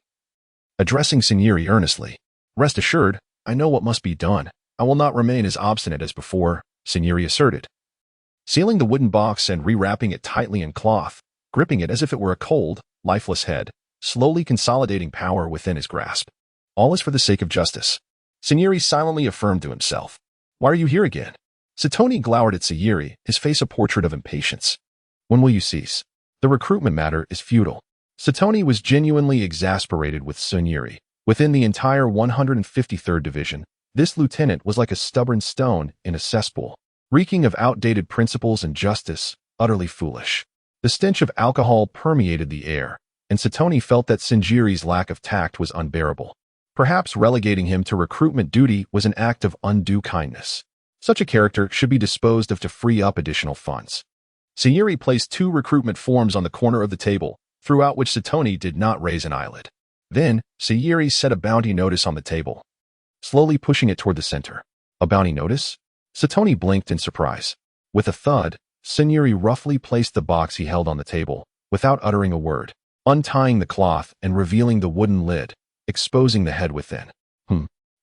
Addressing Senjiri earnestly, "Rest assured, I know what must be done. I will not remain as obstinate as before," Senjiri asserted. Sealing the wooden box and rewrapping it tightly in cloth, gripping it as if it were a cold, lifeless head, slowly consolidating power within his grasp. "All is for the sake of justice," Senjiri silently affirmed to himself. "Why are you here again?" Satoni glowered at Senjiri, his face a portrait of impatience. "When will you cease? The recruitment matter is futile." Satoni was genuinely exasperated with Senjiri. Within the entire 153rd Division, this lieutenant was like a stubborn stone in a cesspool, reeking of outdated principles and justice, utterly foolish. The stench of alcohol permeated the air, and Satoni felt that Senjiri's lack of tact was unbearable. Perhaps relegating him to recruitment duty was an act of undue kindness. Such a character should be disposed of to free up additional funds. Senjiri placed 2 recruitment forms on the corner of the table, throughout which Satoni did not raise an eyelid. Then, Senjiri set a bounty notice on the table, slowly pushing it toward the center. A bounty notice? Satoni blinked in surprise. With a thud, Senjiri roughly placed the box he held on the table, without uttering a word, untying the cloth and revealing the wooden lid, exposing the head within.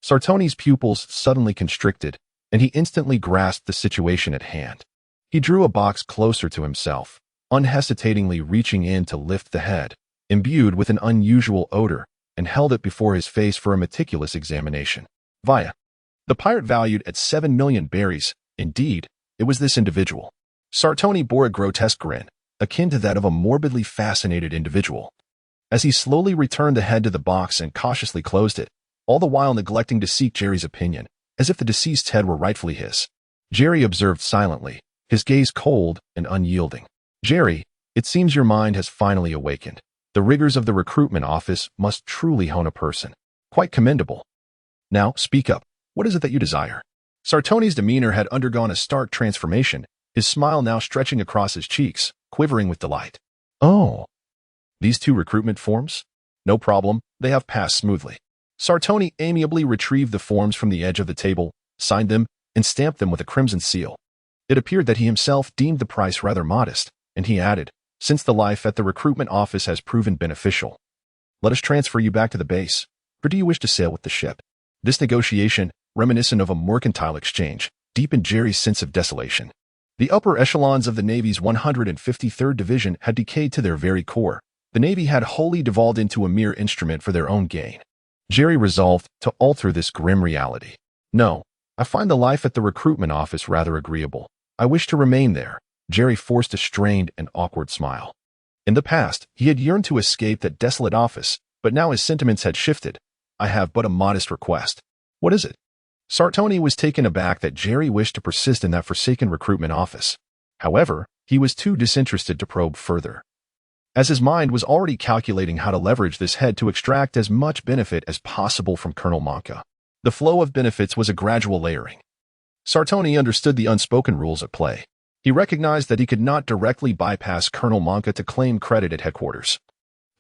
Sartoni's pupils suddenly constricted, and he instantly grasped the situation at hand. He drew a box closer to himself, unhesitatingly reaching in to lift the head, imbued with an unusual odor, and held it before his face for a meticulous examination. Via. The pirate valued at 7 million berries. Indeed, it was this individual. Sartoni bore a grotesque grin, akin to that of a morbidly fascinated individual, as he slowly returned the head to the box and cautiously closed it, all the while neglecting to seek Jerry's opinion, as if the deceased's head were rightfully his. Jerry observed silently, his gaze cold and unyielding. Jerry, it seems your mind has finally awakened. The rigors of the recruitment office must truly hone a person. Quite commendable. Now, speak up. What is it that you desire? Sartoni's demeanor had undergone a stark transformation, his smile now stretching across his cheeks, quivering with delight. Oh, these 2 recruitment forms? No problem, they have passed smoothly. Sartoni amiably retrieved the forms from the edge of the table, signed them, and stamped them with a crimson seal. It appeared that he himself deemed the price rather modest, and he added, since the life at the recruitment office has proven beneficial, let us transfer you back to the base, or do you wish to sail with the ship? This negotiation, reminiscent of a mercantile exchange, deepened Jerry's sense of desolation. The upper echelons of the Navy's 153rd Division had decayed to their very core. The Navy had wholly devolved into a mere instrument for their own gain. Jerry resolved to alter this grim reality. No, I find the life at the recruitment office rather agreeable. I wish to remain there. Jerry forced a strained and awkward smile. In the past, he had yearned to escape that desolate office, but now his sentiments had shifted. I have but a modest request. What is it? Sartoni was taken aback that Jerry wished to persist in that forsaken recruitment office. However, he was too disinterested to probe further, as his mind was already calculating how to leverage this head to extract as much benefit as possible from Colonel Monka. The flow of benefits was a gradual layering. Sartoni understood the unspoken rules at play. He recognized that he could not directly bypass Colonel Monka to claim credit at headquarters.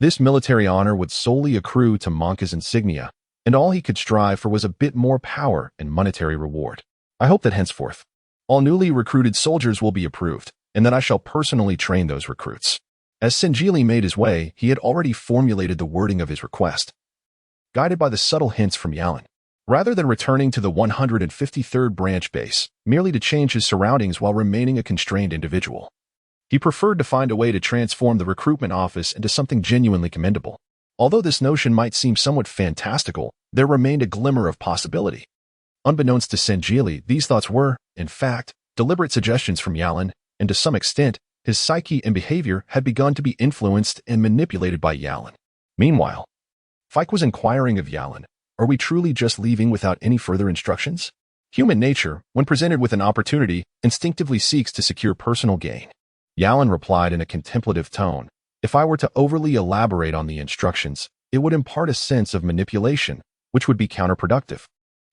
This military honor would solely accrue to Monka's insignia, and all he could strive for was a bit more power and monetary reward. I hope that henceforth, all newly recruited soldiers will be approved, and that I shall personally train those recruits. As Sinjili made his way, he had already formulated the wording of his request, guided by the subtle hints from Yalin. Rather than returning to the 153rd branch base, merely to change his surroundings while remaining a constrained individual, he preferred to find a way to transform the recruitment office into something genuinely commendable. Although this notion might seem somewhat fantastical, there remained a glimmer of possibility. Unbeknownst to Sinjili, these thoughts were, in fact, deliberate suggestions from Yalin, and to some extent, his psyche and behavior had begun to be influenced and manipulated by Yalin. Meanwhile, Fike was inquiring of Yalin, are we truly just leaving without any further instructions? Human nature, when presented with an opportunity, instinctively seeks to secure personal gain. Yalin replied in a contemplative tone, if I were to overly elaborate on the instructions, it would impart a sense of manipulation, which would be counterproductive.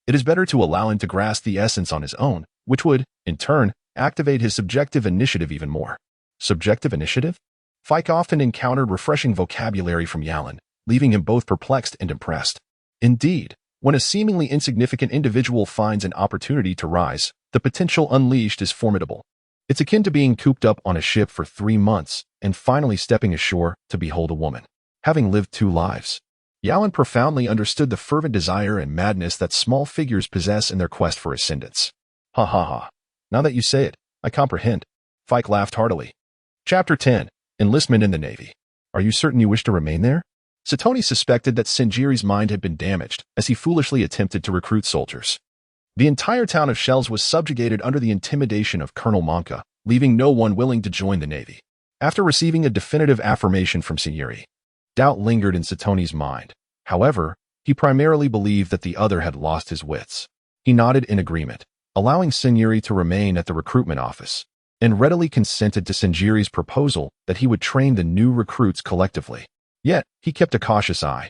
It is better to allow him to grasp the essence on his own, which would, in turn, activate his subjective initiative even more. Subjective initiative? Fike often encountered refreshing vocabulary from Yalin, leaving him both perplexed and impressed. Indeed, when a seemingly insignificant individual finds an opportunity to rise, the potential unleashed is formidable. It's akin to being cooped up on a ship for 3 months and finally stepping ashore to behold a woman. Having lived 2 lives, Yalin profoundly understood the fervent desire and madness that small figures possess in their quest for ascendance. Ha ha ha. Now that you say it, I comprehend. Fike laughed heartily. Chapter 10. Enlistment in the Navy. Are you certain you wish to remain there? Sartoni suspected that Sinjiri's mind had been damaged as he foolishly attempted to recruit soldiers. The entire town of Shells was subjugated under the intimidation of Colonel Monka, leaving no one willing to join the Navy. After receiving a definitive affirmation from Sinjiri, doubt lingered in Sartoni's mind. However, he primarily believed that the other had lost his wits. He nodded in agreement, allowing Sinjiri to remain at the recruitment office, and readily consented to Sinjiri's proposal that he would train the new recruits collectively. Yet, he kept a cautious eye.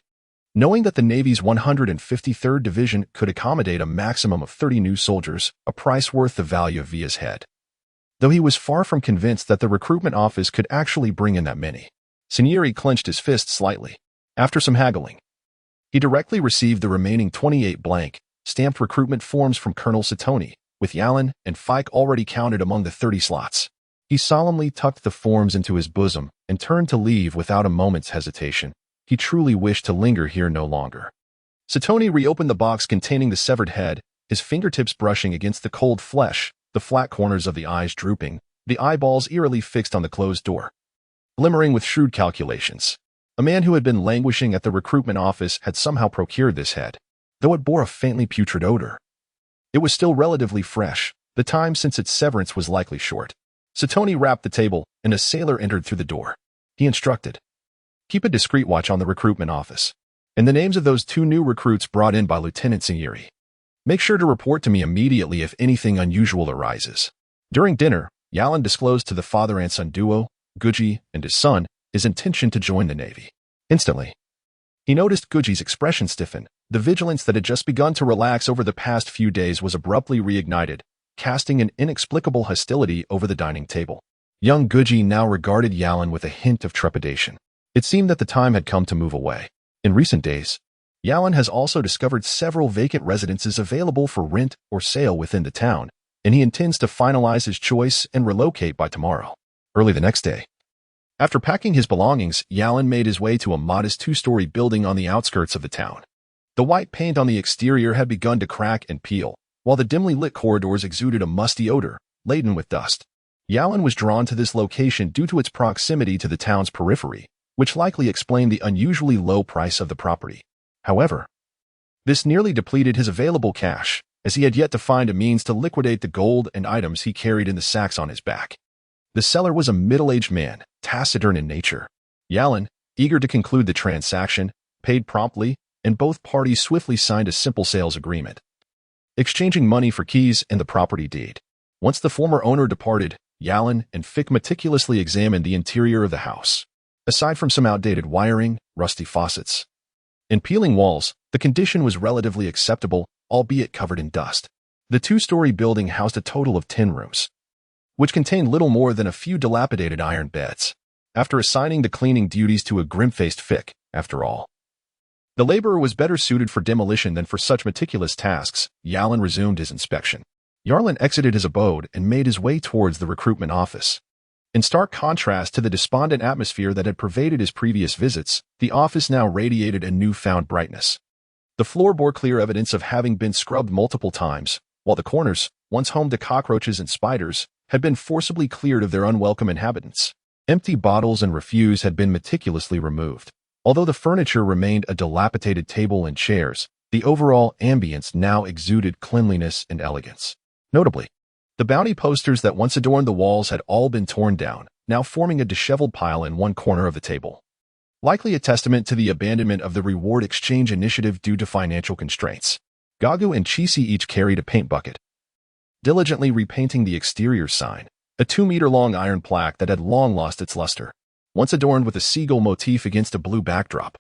Knowing that the Navy's 153rd Division could accommodate a maximum of 30 new soldiers, a price worth the value of Via's head. Though he was far from convinced that the recruitment office could actually bring in that many. Sinjiri clenched his fist slightly. After some haggling, he directly received the remaining 28 blank, stamped recruitment forms from Colonel Sartoni, with Yalin and Fike already counted among the 30 slots. He solemnly tucked the forms into his bosom and turned to leave without a moment's hesitation. He truly wished to linger here no longer. Sartoni reopened the box containing the severed head, his fingertips brushing against the cold flesh, the flat corners of the eyes drooping, the eyeballs eerily fixed on the closed door, glimmering with shrewd calculations. A man who had been languishing at the recruitment office had somehow procured this head, though it bore a faintly putrid odor. It was still relatively fresh, the time since its severance was likely short. Satoni rapped the table, and a sailor entered through the door. He instructed, "Keep a discreet watch on the recruitment office, and the names of those 2 new recruits brought in by Lieutenant Signori. Make sure to report to me immediately if anything unusual arises." During dinner, Yalan disclosed to the father and son duo, Guji and his son, his intention to join the Navy. Instantly, he noticed Guji's expression stiffen. The vigilance that had just begun to relax over the past few days was abruptly reignited, casting an inexplicable hostility over the dining table. Young Guji now regarded Yalan with a hint of trepidation. It seemed that the time had come to move away. In recent days, Yalan has also discovered several vacant residences available for rent or sale within the town, and he intends to finalize his choice and relocate by tomorrow. Early the next day, after packing his belongings, Yalan made his way to a modest 2-story building on the outskirts of the town. The white paint on the exterior had begun to crack and peel, while the dimly lit corridors exuded a musty odor, laden with dust. Yalan was drawn to this location due to its proximity to the town's periphery, which likely explained the unusually low price of the property. However, this nearly depleted his available cash, as he had yet to find a means to liquidate the gold and items he carried in the sacks on his back. The seller was a middle-aged man, taciturn in nature. Yalan, eager to conclude the transaction, paid promptly, and both parties swiftly signed a simple sales agreement, exchanging money for keys and the property deed. Once the former owner departed, Yalan and Fick meticulously examined the interior of the house. Aside from some outdated wiring, rusty faucets, and peeling walls, the condition was relatively acceptable, albeit covered in dust. The 2-story building housed a total of 10 rooms, which contained little more than a few dilapidated iron beds. After assigning the cleaning duties to a grim-faced Fick, after all, the laborer was better suited for demolition than for such meticulous tasks, Yalan resumed his inspection. Yarlin exited his abode and made his way towards the recruitment office. In stark contrast to the despondent atmosphere that had pervaded his previous visits, the office now radiated a newfound brightness. The floor bore clear evidence of having been scrubbed multiple times, while the corners, once home to cockroaches and spiders, had been forcibly cleared of their unwelcome inhabitants. Empty bottles and refuse had been meticulously removed. Although the furniture remained a dilapidated table and chairs, the overall ambience now exuded cleanliness and elegance. Notably, the bounty posters that once adorned the walls had all been torn down, now forming a disheveled pile in one corner of the table. Likely a testament to the abandonment of the reward exchange initiative due to financial constraints. Gagu and Chisi each carried a paint bucket, diligently repainting the exterior sign, a 2-meter-long iron plaque that had long lost its luster, once adorned with a seagull motif against a blue backdrop.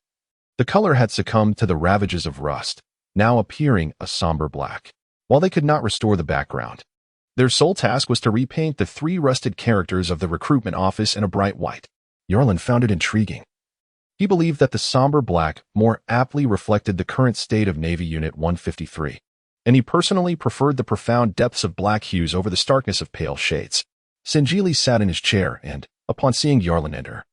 The color had succumbed to the ravages of rust, now appearing a somber black. While they could not restore the background, their sole task was to repaint the 3 rusted characters of the recruitment office in a bright white. Yarlin found it intriguing. He believed that the somber black more aptly reflected the current state of Navy Unit 153, and he personally preferred the profound depths of black hues over the starkness of pale shades. Sinjili sat in his chair and, upon seeing Yarlin enter,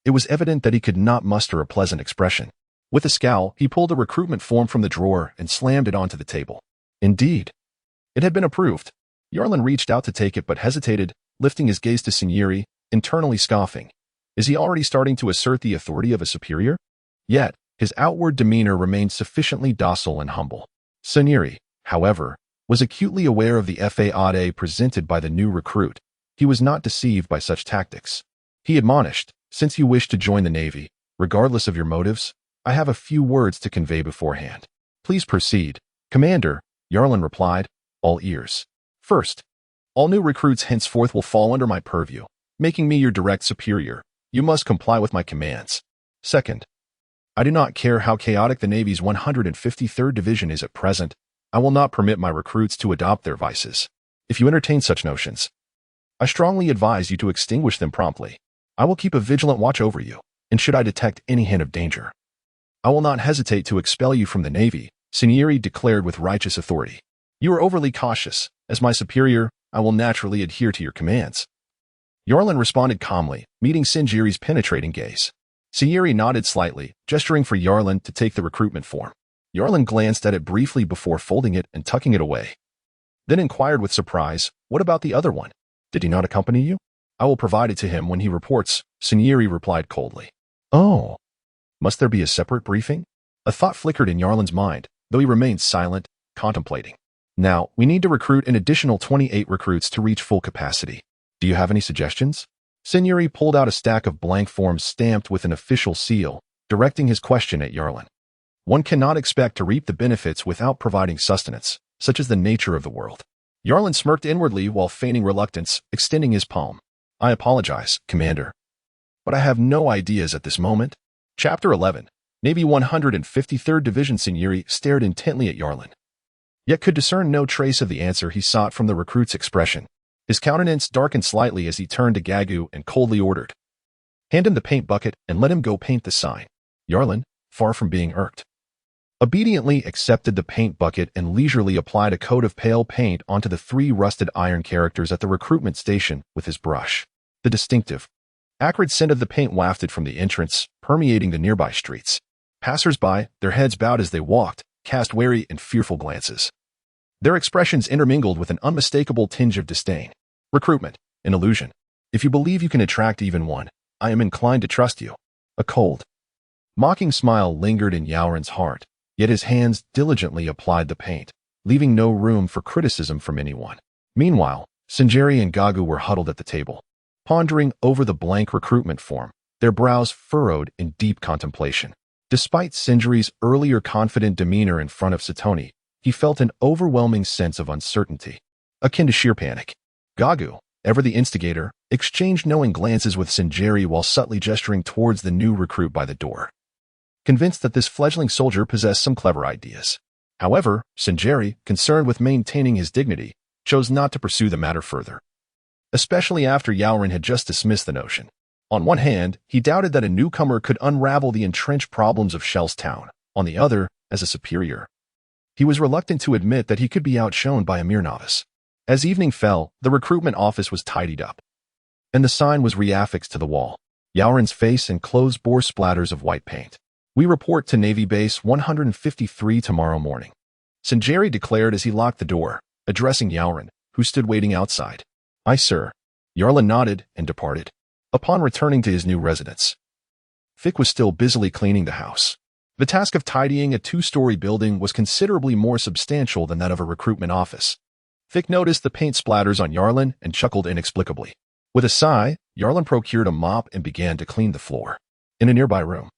it was evident that he could not muster a pleasant expression. With a scowl, he pulled a recruitment form from the drawer and slammed it onto the table. Indeed, it had been approved. Yarlin reached out to take it but hesitated, lifting his gaze to Signori, internally scoffing. Is he already starting to assert the authority of a superior? Yet, his outward demeanor remained sufficiently docile and humble. Signori, however, was acutely aware of the fade presented by the new recruit. He was not deceived by such tactics. He admonished, "Since you wish to join the Navy, regardless of your motives, I have a few words to convey beforehand." "Please proceed, Commander," Yarlin replied, all ears. "First, all new recruits henceforth will fall under my purview, making me your direct superior. You must comply with my commands. Second, I do not care how chaotic the Navy's 153rd Division is at present. I will not permit my recruits to adopt their vices. If you entertain such notions, I strongly advise you to extinguish them promptly. I will keep a vigilant watch over you, and should I detect any hint of danger, I will not hesitate to expel you from the Navy," Signori declared with righteous authority. "You are overly cautious. As my superior, I will naturally adhere to your commands." Yarlin responded calmly, meeting Sinjiri's penetrating gaze. Signori nodded slightly, gesturing for Yarlin to take the recruitment form. Yarlin glanced at it briefly before folding it and tucking it away, then inquired with surprise, "What about the other one? Did he not accompany you?" "I will provide it to him when he reports," Signori replied coldly. "Oh," Must there be a separate briefing? A thought flickered in Yarlin's mind, though he remained silent, contemplating. Now, we need to recruit an additional 28 recruits to reach full capacity. Do you have any suggestions? Signori pulled out a stack of blank forms stamped with an official seal, directing his question at Yarlin. One cannot expect to reap the benefits without providing sustenance, such as the nature of the world. Yarlin smirked inwardly while feigning reluctance, extending his palm. I apologize, Commander, but I have no ideas at this moment. Chapter 11. Navy 153rd Division. Signori stared intently at Yarlin, yet could discern no trace of the answer he sought from the recruit's expression. His countenance darkened slightly as he turned to Gagu and coldly ordered, "Hand him the paint bucket and let him go paint the sign." Yarlin, far from being irked, obediently accepted the paint bucket and leisurely applied a coat of pale paint onto the 3 rusted iron characters at the recruitment station with his brush. The distinctive, acrid scent of the paint wafted from the entrance, permeating the nearby streets. Passers-by, their heads bowed as they walked, cast wary and fearful glances. Their expressions intermingled with an unmistakable tinge of disdain. Recruitment, an illusion. If you believe you can attract even one, I am inclined to trust you. A cold, mocking smile lingered in Yarlin's heart, yet his hands diligently applied the paint, leaving no room for criticism from anyone. Meanwhile, Signori and Gagu were huddled at the table, pondering over the blank recruitment form, their brows furrowed in deep contemplation. Despite Signori's earlier confident demeanor in front of Satoni, he felt an overwhelming sense of uncertainty, akin to sheer panic. Gagu, ever the instigator, exchanged knowing glances with Signori while subtly gesturing towards the new recruit by the door, convinced that this fledgling soldier possessed some clever ideas. However, Signori, concerned with maintaining his dignity, chose not to pursue the matter further, especially after Yarlin had just dismissed the notion. On one hand, he doubted that a newcomer could unravel the entrenched problems of Shell's town. On the other, as a superior, he was reluctant to admit that he could be outshone by a mere novice. As evening fell, the recruitment office was tidied up, and the sign was reaffixed to the wall. Yarlin's face and clothes bore splatters of white paint. "We report to Navy Base 153 tomorrow morning," Signori declared as he locked the door, addressing Yarlin, who stood waiting outside. "Aye, sir." Yarlin nodded and departed. Upon returning to his new residence, Fick was still busily cleaning the house. The task of tidying a 2-story building was considerably more substantial than that of a recruitment office. Fick noticed the paint splatters on Yarlin and chuckled inexplicably. With a sigh, Yarlin procured a mop and began to clean the floor. In a nearby room,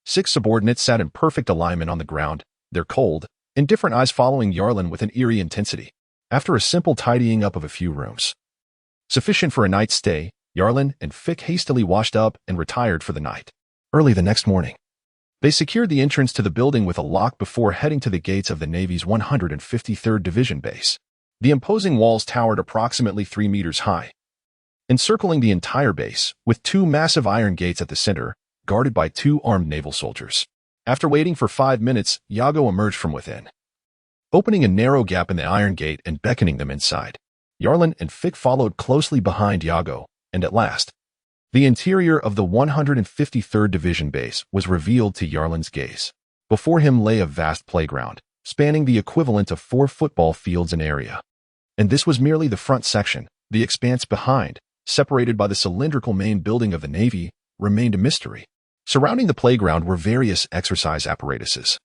6 subordinates sat in perfect alignment on the ground, their cold, indifferent eyes following Yarlin with an eerie intensity. After a simple tidying up of a few rooms, sufficient for a night's stay, Yarlin and Fick hastily washed up and retired for the night. Early the next morning, they secured the entrance to the building with a lock before heading to the gates of the Navy's 153rd Division base. The imposing walls towered approximately 3 meters high, encircling the entire base, with 2 massive iron gates at the center, guarded by 2 armed naval soldiers. After waiting for 5 minutes, Yago emerged from within, opening a narrow gap in the iron gate and beckoning them inside. Yarlin and Fick followed closely behind Yago, and at last, the interior of the 153rd Division base was revealed to Yarlin's gaze. Before him lay a vast playground, spanning the equivalent of 4 football fields in area. And this was merely the front section. The expanse behind, separated by the cylindrical main building of the Navy, remained a mystery. Surrounding the playground were various exercise apparatuses,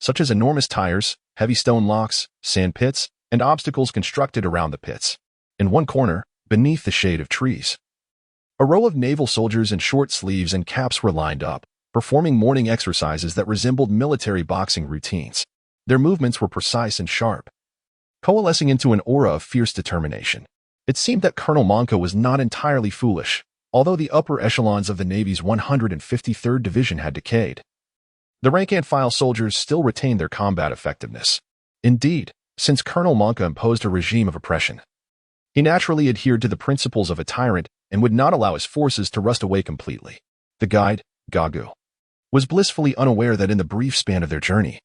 such as enormous tires, heavy stone locks, sand pits, and obstacles constructed around the pits. In one corner, beneath the shade of trees, a row of naval soldiers in short sleeves and caps were lined up, performing morning exercises that resembled military boxing routines. Their movements were precise and sharp, coalescing into an aura of fierce determination. It seemed that Colonel Monka was not entirely foolish, although the upper echelons of the Navy's 153rd Division had decayed. The rank-and-file soldiers still retained their combat effectiveness. Indeed, since Colonel Monka imposed a regime of oppression, he naturally adhered to the principles of a tyrant and would not allow his forces to rust away completely. The guide, Gagu, was blissfully unaware that in the brief span of their journey,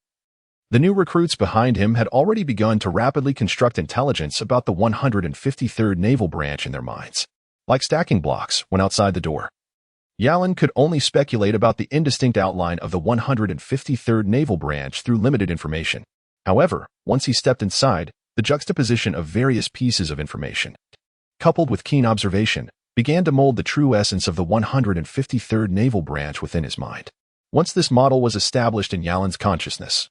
the new recruits behind him had already begun to rapidly construct intelligence about the 153rd Naval Branch in their minds. Like stacking blocks when outside the door, Yarlin could only speculate about the indistinct outline of the 153rd Naval Branch through limited information. However, once he stepped inside, the juxtaposition of various pieces of information, coupled with keen observation, began to mold the true essence of the 153rd Naval Branch within his mind. Once this model was established in Yalin's consciousness,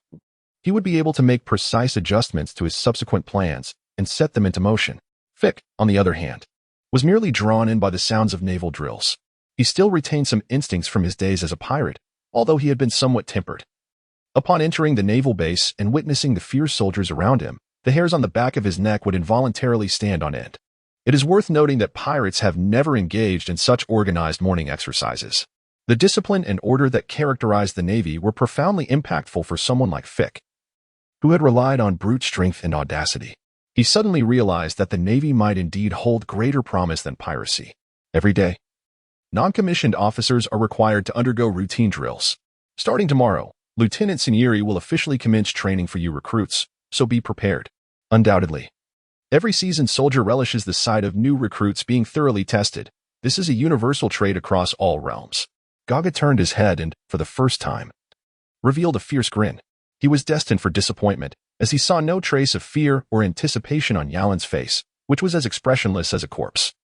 he would be able to make precise adjustments to his subsequent plans and set them into motion. Fick, on the other hand, was merely drawn in by the sounds of naval drills. He still retained some instincts from his days as a pirate, although he had been somewhat tempered. Upon entering the naval base and witnessing the fierce soldiers around him, the hairs on the back of his neck would involuntarily stand on end. It is worth noting that pirates have never engaged in such organized morning exercises. The discipline and order that characterized the Navy were profoundly impactful for someone like Fick, who had relied on brute strength and audacity. He suddenly realized that the Navy might indeed hold greater promise than piracy. Every day, non-commissioned officers are required to undergo routine drills. Starting tomorrow, Lieutenant Sinieri will officially commence training for you recruits, so be prepared. Undoubtedly, every seasoned soldier relishes the sight of new recruits being thoroughly tested. This is a universal trait across all realms. Gaga turned his head and, for the first time, revealed a fierce grin. He was destined for disappointment, as he saw no trace of fear or anticipation on Yalin's face, which was as expressionless as a corpse.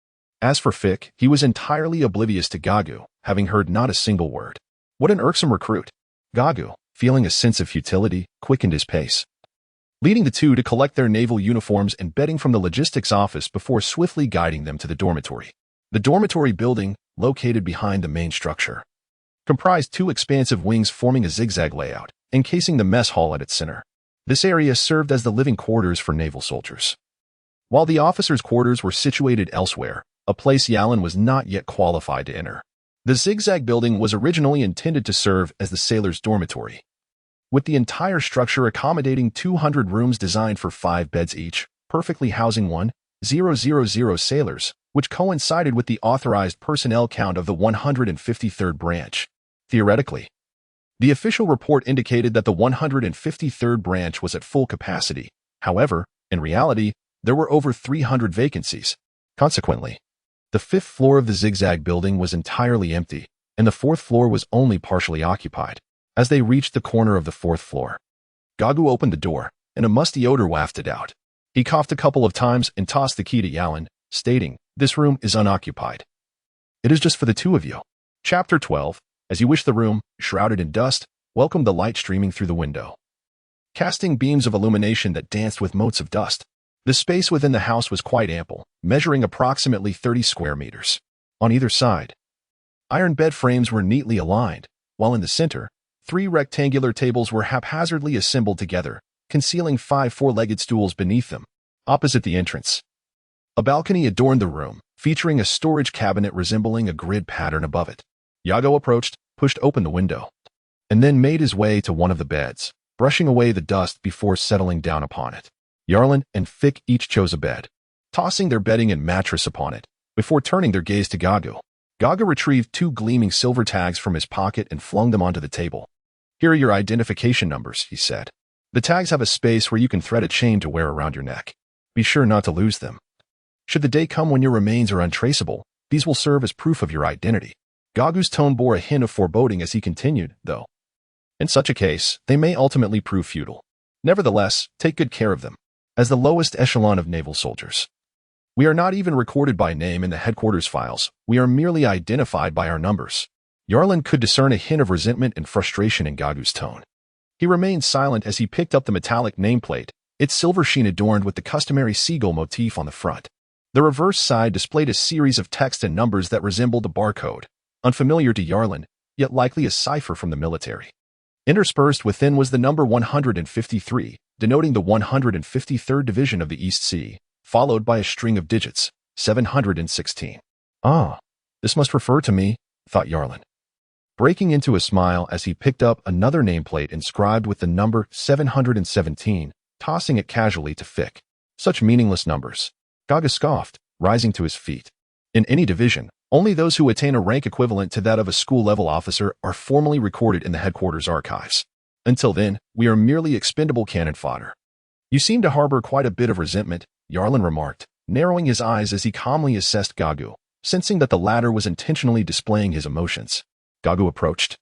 As for Fick, he was entirely oblivious to Gagu, having heard not a single word. What an irksome recruit! Gagu, feeling a sense of futility, quickened his pace, leading the two to collect their naval uniforms and bedding from the logistics office before swiftly guiding them to the dormitory. The dormitory building, located behind the main structure, comprised two expansive wings forming a zigzag layout, encasing the mess hall at its center. This area served as the living quarters for naval soldiers, while the officers' quarters were situated elsewhere, a place Yalin was not yet qualified to enter. The zigzag building was originally intended to serve as the sailors' dormitory, with the entire structure accommodating 200 rooms designed for 5 beds each, perfectly housing 1,000 sailors, which coincided with the authorized personnel count of the 153rd branch. Theoretically, the official report indicated that the 153rd branch was at full capacity. However, in reality, there were over 300 vacancies. Consequently, the 5th floor of the zigzag building was entirely empty, and the 4th floor was only partially occupied. As they reached the corner of the 4th floor, Gagu opened the door, and a musty odor wafted out. He coughed a couple of times and tossed the key to Yalin, stating, "This room is unoccupied. It is just for the two of you." Chapter 12. As you wish, the room, shrouded in dust, welcomed the light streaming through the window, casting beams of illumination that danced with motes of dust. The space within the house was quite ample, measuring approximately 30 square meters. On either side, iron bed frames were neatly aligned, while in the center, 3 rectangular tables were haphazardly assembled together, concealing 5 four-legged stools beneath them. Opposite the entrance, a balcony adorned the room, featuring a storage cabinet resembling a grid pattern above it. Yago approached, pushed open the window, and then made his way to one of the beds, brushing away the dust before settling down upon it. Yarlin and Fick each chose a bed, tossing their bedding and mattress upon it, before turning their gaze to Gagu. Gaga retrieved 2 gleaming silver tags from his pocket and flung them onto the table. "Here are your identification numbers," he said. "The tags have a space where you can thread a chain to wear around your neck. Be sure not to lose them. Should the day come when your remains are untraceable, these will serve as proof of your identity." Gagu's tone bore a hint of foreboding as he continued, though, "In such a case, they may ultimately prove futile. Nevertheless, take good care of them. As the lowest echelon of naval soldiers, we are not even recorded by name in the headquarters files. We are merely identified by our numbers." Yarlin could discern a hint of resentment and frustration in Gagu's tone. He remained silent as he picked up the metallic nameplate, its silver sheen adorned with the customary seagull motif on the front. The reverse side displayed a series of text and numbers that resembled a barcode, unfamiliar to Yarlin, yet likely a cipher from the military. Interspersed within was the number 153, denoting the 153rd Division of the East Sea, followed by a string of digits, 716. "Ah, this must refer to me," thought Yarlin, breaking into a smile as he picked up another nameplate inscribed with the number 717, tossing it casually to Fick. "Such meaningless numbers." Gaga scoffed, rising to his feet. "In any division, only those who attain a rank equivalent to that of a school-level officer are formally recorded in the headquarters archives. Until then, we are merely expendable cannon fodder." "You seem to harbor quite a bit of resentment," Yarlin remarked, narrowing his eyes as he calmly assessed Gagu, sensing that the latter was intentionally displaying his emotions. Gagu approached,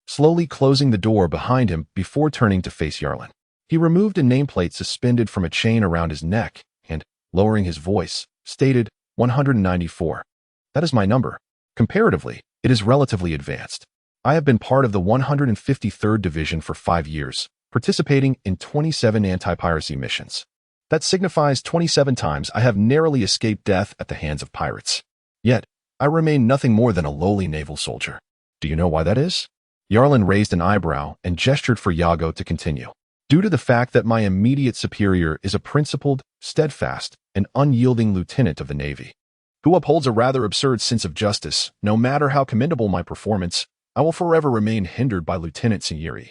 slowly closing the door behind him before turning to face Yarlin. He removed a nameplate suspended from a chain around his neck and, lowering his voice, stated, 194. "That is my number. Comparatively, it is relatively advanced. I have been part of the 153rd Division for 5 years, participating in 27 anti-piracy missions. That signifies 27 times I have narrowly escaped death at the hands of pirates. Yet, I remain nothing more than a lowly naval soldier. Do you know why that is? Yarlin raised an eyebrow and gestured for Yago to continue. Due to the fact that my immediate superior is a principled, steadfast, and unyielding lieutenant of the Navy, who upholds a rather absurd sense of justice. No matter how commendable my performance, I will forever remain hindered by Lieutenant Sinieri.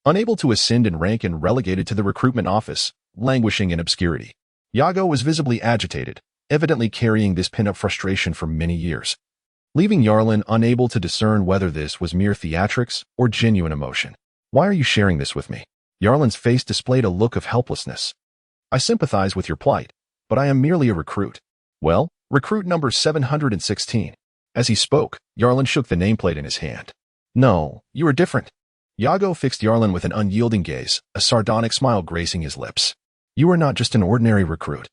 Unable to ascend in rank and relegated to the recruitment office, languishing in obscurity. Yago was visibly agitated, evidently carrying this pent-up frustration for many years, leaving Yarlin unable to discern whether this was mere theatrics or genuine emotion. Why are you sharing this with me? Yarlin's face displayed a look of helplessness. I sympathize with your plight, but I am merely a recruit. Well, recruit number 716. As he spoke, Yarlin shook the nameplate in his hand. No, you are different. Yago fixed Yarlin with an unyielding gaze, a sardonic smile gracing his lips. You are not just an ordinary recruit.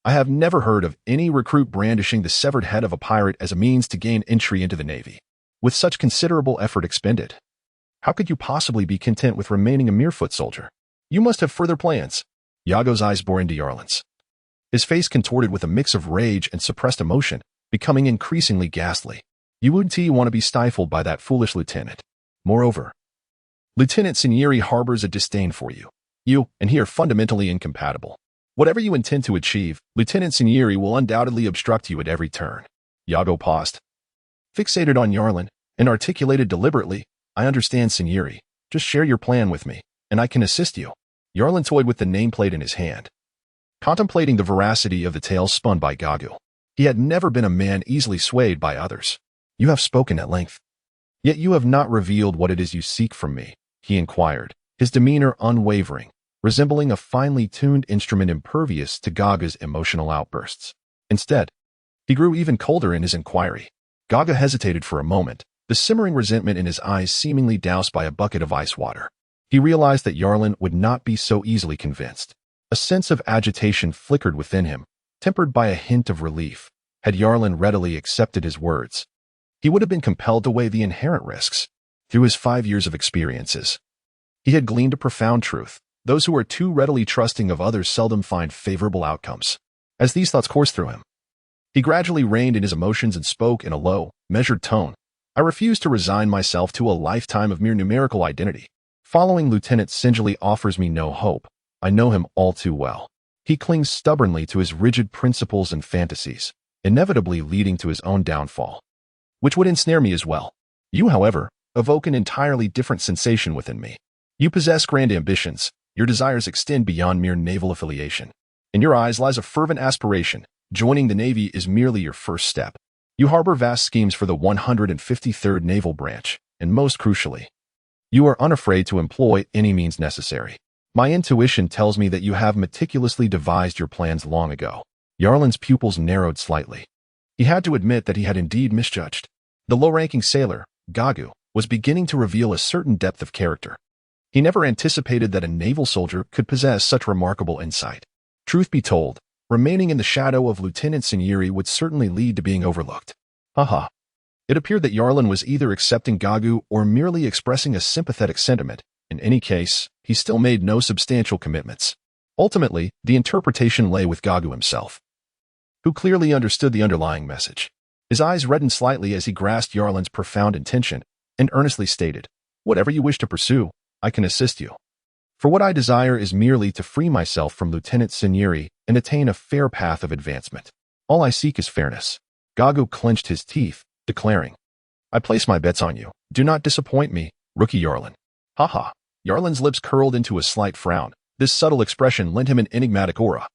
I have never heard of any recruit brandishing the severed head of a pirate as a means to gain entry into the Navy, with such considerable effort expended. How could you possibly be content with remaining a mere foot soldier? You must have further plans. Yago's eyes bore into Yarlin's. His face contorted with a mix of rage and suppressed emotion, becoming increasingly ghastly. You wouldn't want to be stifled by that foolish lieutenant. Moreover, Lieutenant Sinieri harbors a disdain for you. You and he are fundamentally incompatible. Whatever you intend to achieve, Lieutenant Sinieri will undoubtedly obstruct you at every turn. Yago paused, fixated on Yarlin, and articulated deliberately, I understand, Sinieri. Just share your plan with me, and I can assist you. Yarlin toyed with the nameplate in his hand, contemplating the veracity of the tale spun by Gagu. He had never been a man easily swayed by others. You have spoken at length. Yet you have not revealed what it is you seek from me, he inquired, his demeanor unwavering, resembling a finely tuned instrument impervious to Gaga's emotional outbursts. Instead, he grew even colder in his inquiry. Gaga hesitated for a moment, the simmering resentment in his eyes seemingly doused by a bucket of ice water. He realized that Yarlin would not be so easily convinced. A sense of agitation flickered within him, tempered by a hint of relief. Had Yarlin readily accepted his words, he would have been compelled to weigh the inherent risks. Through his 5 years of experiences, he had gleaned a profound truth. Those who are too readily trusting of others seldom find favorable outcomes. As these thoughts coursed through him, he gradually reined in his emotions and spoke in a low, measured tone. I refuse to resign myself to a lifetime of mere numerical identity. Following Lieutenant Singeli offers me no hope. I know him all too well. He clings stubbornly to his rigid principles and fantasies, inevitably leading to his own downfall, which would ensnare me as well. You, however, evoke an entirely different sensation within me. You possess grand ambitions. Your desires extend beyond mere naval affiliation. In your eyes lies a fervent aspiration. Joining the Navy is merely your first step. You harbor vast schemes for the 153rd Naval Branch, and most crucially, you are unafraid to employ any means necessary. My intuition tells me that you have meticulously devised your plans long ago. Yarlin's pupils narrowed slightly. He had to admit that he had indeed misjudged. The low-ranking sailor, Gagu, was beginning to reveal a certain depth of character. He never anticipated that a naval soldier could possess such remarkable insight. Truth be told, remaining in the shadow of Lieutenant Sinieri would certainly lead to being overlooked. Haha. It appeared that Yarlin was either accepting Gagu or merely expressing a sympathetic sentiment. In any case, he still made no substantial commitments. Ultimately, the interpretation lay with Gagu himself, who clearly understood the underlying message. His eyes reddened slightly as he grasped Yarlin's profound intention and earnestly stated, Whatever you wish to pursue, I can assist you. For what I desire is merely to free myself from Lieutenant Sinieri and attain a fair path of advancement. All I seek is fairness. Gagu clenched his teeth, declaring, I place my bets on you. Do not disappoint me, rookie Yarlin. Haha. Yarlin's lips curled into a slight frown. This subtle expression lent him an enigmatic aura,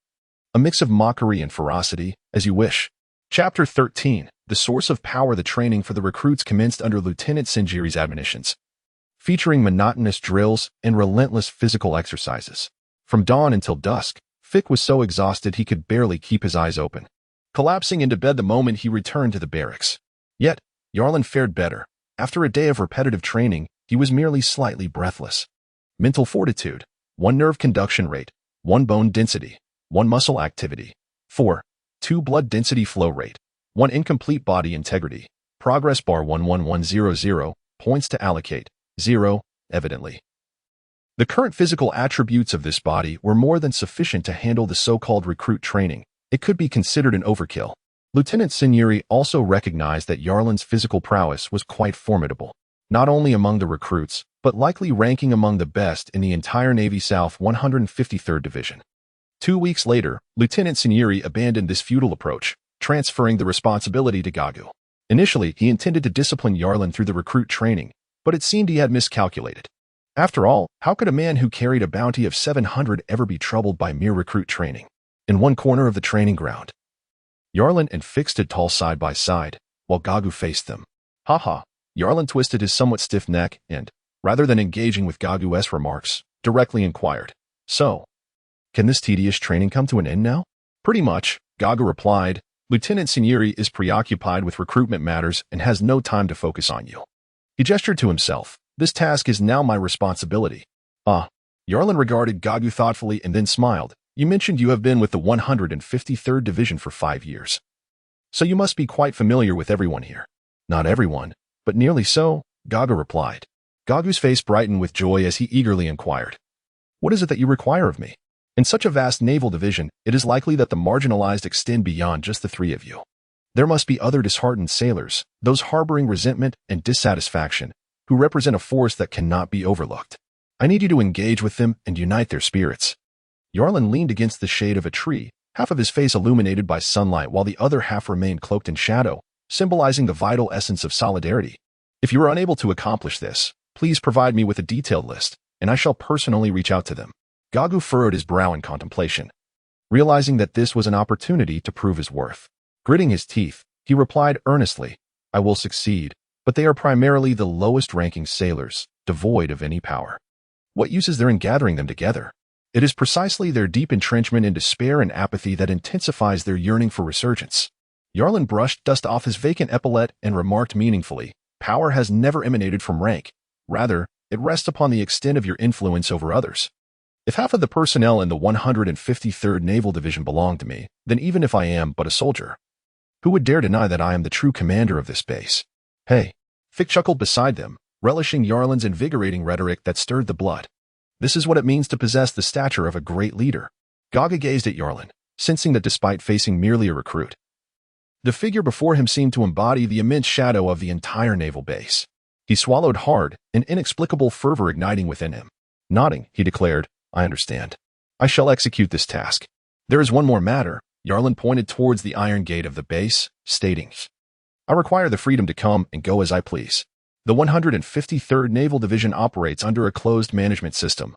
a mix of mockery and ferocity, as you wish. Chapter 13. The source of power. The training for the recruits commenced under Lieutenant Sinieri's admonitions, featuring monotonous drills and relentless physical exercises. From dawn until dusk, Fick was so exhausted he could barely keep his eyes open, collapsing into bed the moment he returned to the barracks. Yet, Yarlin fared better. After a day of repetitive training, he was merely slightly breathless. Mental fortitude, 1 nerve conduction rate, 1 bone density, 1 muscle activity, 4, 2 blood density flow rate, 1 incomplete body integrity, progress bar 11100, points to allocate, 0, evidently. The current physical attributes of this body were more than sufficient to handle the so-called recruit training. It could be considered an overkill. Lieutenant Sinieri also recognized that Yarlin's physical prowess was quite formidable, not only among the recruits, but likely ranking among the best in the entire Navy South 153rd Division. 2 weeks later, Lieutenant Sinieri abandoned this futile approach, transferring the responsibility to Gagu. Initially, he intended to discipline Yarlin through the recruit training, but it seemed he had miscalculated. After all, how could a man who carried a bounty of 700 ever be troubled by mere recruit training? In one corner of the training ground, Yarlin and Fix stood tall side by side, while Gagu faced them. Ha! Yarlin twisted his somewhat stiff neck and, rather than engaging with Gagu's remarks, directly inquired, "So, can this tedious training come to an end now?" "Pretty much," Gagu replied. "Lieutenant Sinieri is preoccupied with recruitment matters and has no time to focus on you." He gestured to himself. "This task is now my responsibility." Yarlin regarded Gagu thoughtfully and then smiled. "You mentioned you have been with the 153rd Division for 5 years. So you must be quite familiar with everyone here." "Not everyone, but nearly so," Gagu replied. Gagu's face brightened with joy as he eagerly inquired, "What is it that you require of me? In such a vast naval division, it is likely that the marginalized extend beyond just the 3 of you. There must be other disheartened sailors, those harboring resentment and dissatisfaction, who represent a force that cannot be overlooked. I need you to engage with them and unite their spirits." Yarlin leaned against the shade of a tree, half of his face illuminated by sunlight while the other half remained cloaked in shadow, symbolizing the vital essence of solidarity. "If you are unable to accomplish this, please provide me with a detailed list, and I shall personally reach out to them." Gagu furrowed his brow in contemplation, realizing that this was an opportunity to prove his worth. Gritting his teeth, he replied earnestly, "I will succeed, but they are primarily the lowest-ranking sailors, devoid of any power. What use is there in gathering them together? It is precisely their deep entrenchment in despair and apathy that intensifies their yearning for resurgence." Yarlin brushed dust off his vacant epaulette and remarked meaningfully, "Power has never emanated from rank. Rather, it rests upon the extent of your influence over others. If half of the personnel in the 153rd Naval Division belong to me, then even if I am but a soldier, who would dare deny that I am the true commander of this base?" "Hey," Fick chuckled beside them, relishing Yarlin's invigorating rhetoric that stirred the blood. "This is what it means to possess the stature of a great leader." Gaga gazed at Yarlin, sensing that despite facing merely a recruit, the figure before him seemed to embody the immense shadow of the entire naval base. He swallowed hard, an inexplicable fervor igniting within him. Nodding, he declared, "I understand. I shall execute this task. There is one more matter." Yarlin pointed towards the iron gate of the base, stating, "I require the freedom to come and go as I please. The 153rd Naval Division operates under a closed management system,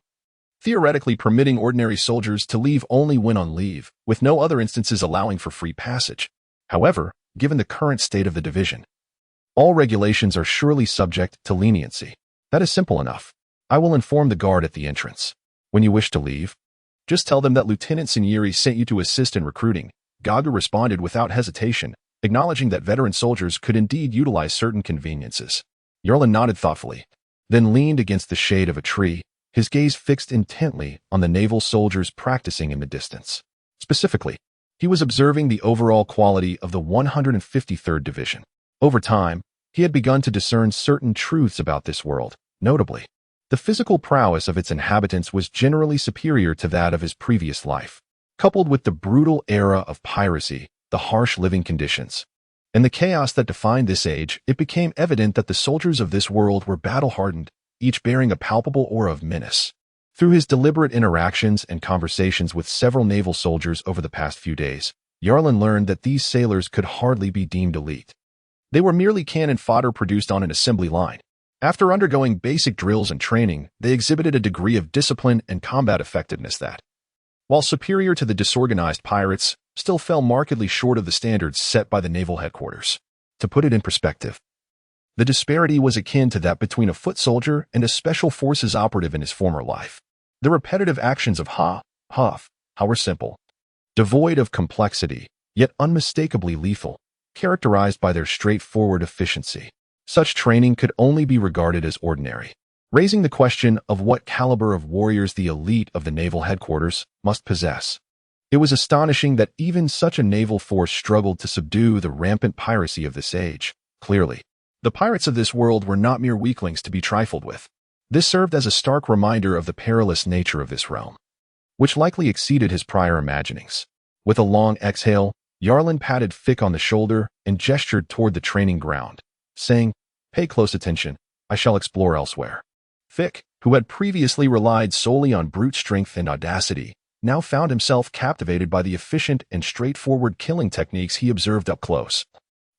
theoretically permitting ordinary soldiers to leave only when on leave, with no other instances allowing for free passage. However, given the current state of the division, all regulations are surely subject to leniency. That is simple enough. I will inform the guard at the entrance. When you wish to leave, just tell them that Lieutenant Sinieri sent you to assist in recruiting." Gaga responded without hesitation, acknowledging that veteran soldiers could indeed utilize certain conveniences. Yarlin nodded thoughtfully, then leaned against the shade of a tree, his gaze fixed intently on the naval soldiers practicing in the distance. Specifically, he was observing the overall quality of the 153rd Division. Over time, he had begun to discern certain truths about this world. Notably, the physical prowess of its inhabitants was generally superior to that of his previous life. Coupled with the brutal era of piracy, the harsh living conditions, and the chaos that defined this age, it became evident that the soldiers of this world were battle-hardened, each bearing a palpable aura of menace. Through his deliberate interactions and conversations with several naval soldiers over the past few days, Yarlin learned that these sailors could hardly be deemed elite. They were merely cannon fodder produced on an assembly line. After undergoing basic drills and training, they exhibited a degree of discipline and combat effectiveness that, while superior to the disorganized pirates, still fell markedly short of the standards set by the naval headquarters. To put it in perspective, the disparity was akin to that between a foot soldier and a special forces operative in his former life. The repetitive actions of huff, were simple, devoid of complexity, yet unmistakably lethal, characterized by their straightforward efficiency. Such training could only be regarded as ordinary, raising the question of what caliber of warriors the elite of the naval headquarters must possess. It was astonishing that even such a naval force struggled to subdue the rampant piracy of this age. Clearly, The pirates of this world were not mere weaklings to be trifled with. This served as a stark reminder of the perilous nature of this realm, which likely exceeded his prior imaginings. With a long exhale, Yarlin patted Fick on the shoulder and gestured toward the training ground, saying, "Pay close attention, I shall explore elsewhere." Fick, who had previously relied solely on brute strength and audacity, now found himself captivated by the efficient and straightforward killing techniques he observed up close,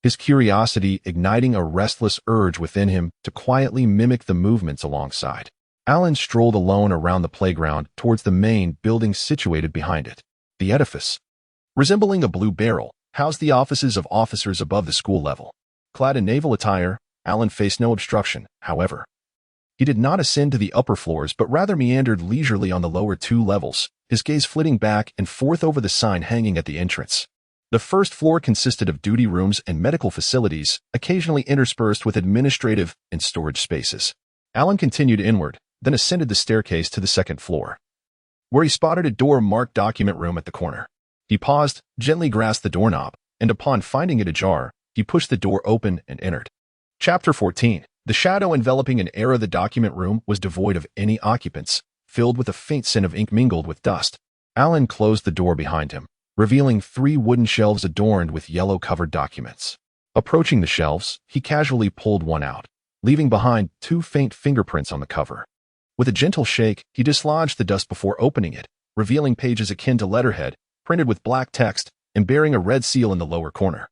his curiosity igniting a restless urge within him to quietly mimic the movements alongside. Alan strolled alone around the playground towards the main building situated behind it. The edifice, resembling a blue barrel, housed the offices of officers above the school level. Clad in naval attire, Alan faced no obstruction, however. He did not ascend to the upper floors but rather meandered leisurely on the lower 2 levels, his gaze flitting back and forth over the sign hanging at the entrance. The first floor consisted of duty rooms and medical facilities, occasionally interspersed with administrative and storage spaces. Alan continued inward, then ascended the staircase to the second floor, where he spotted a door marked Document Room at the corner. He paused, gently grasped the doorknob, and upon finding it ajar, he pushed the door open and entered. Chapter 14. The shadow enveloping an era. The document room was devoid of any occupants, filled with a faint scent of ink mingled with dust. Alan closed the door behind him, revealing 3 wooden shelves adorned with yellow-covered documents. Approaching the shelves, he casually pulled one out, leaving behind 2 faint fingerprints on the cover. With a gentle shake, he dislodged the dust before opening it, revealing pages akin to letterhead, printed with black text and bearing a red seal in the lower corner.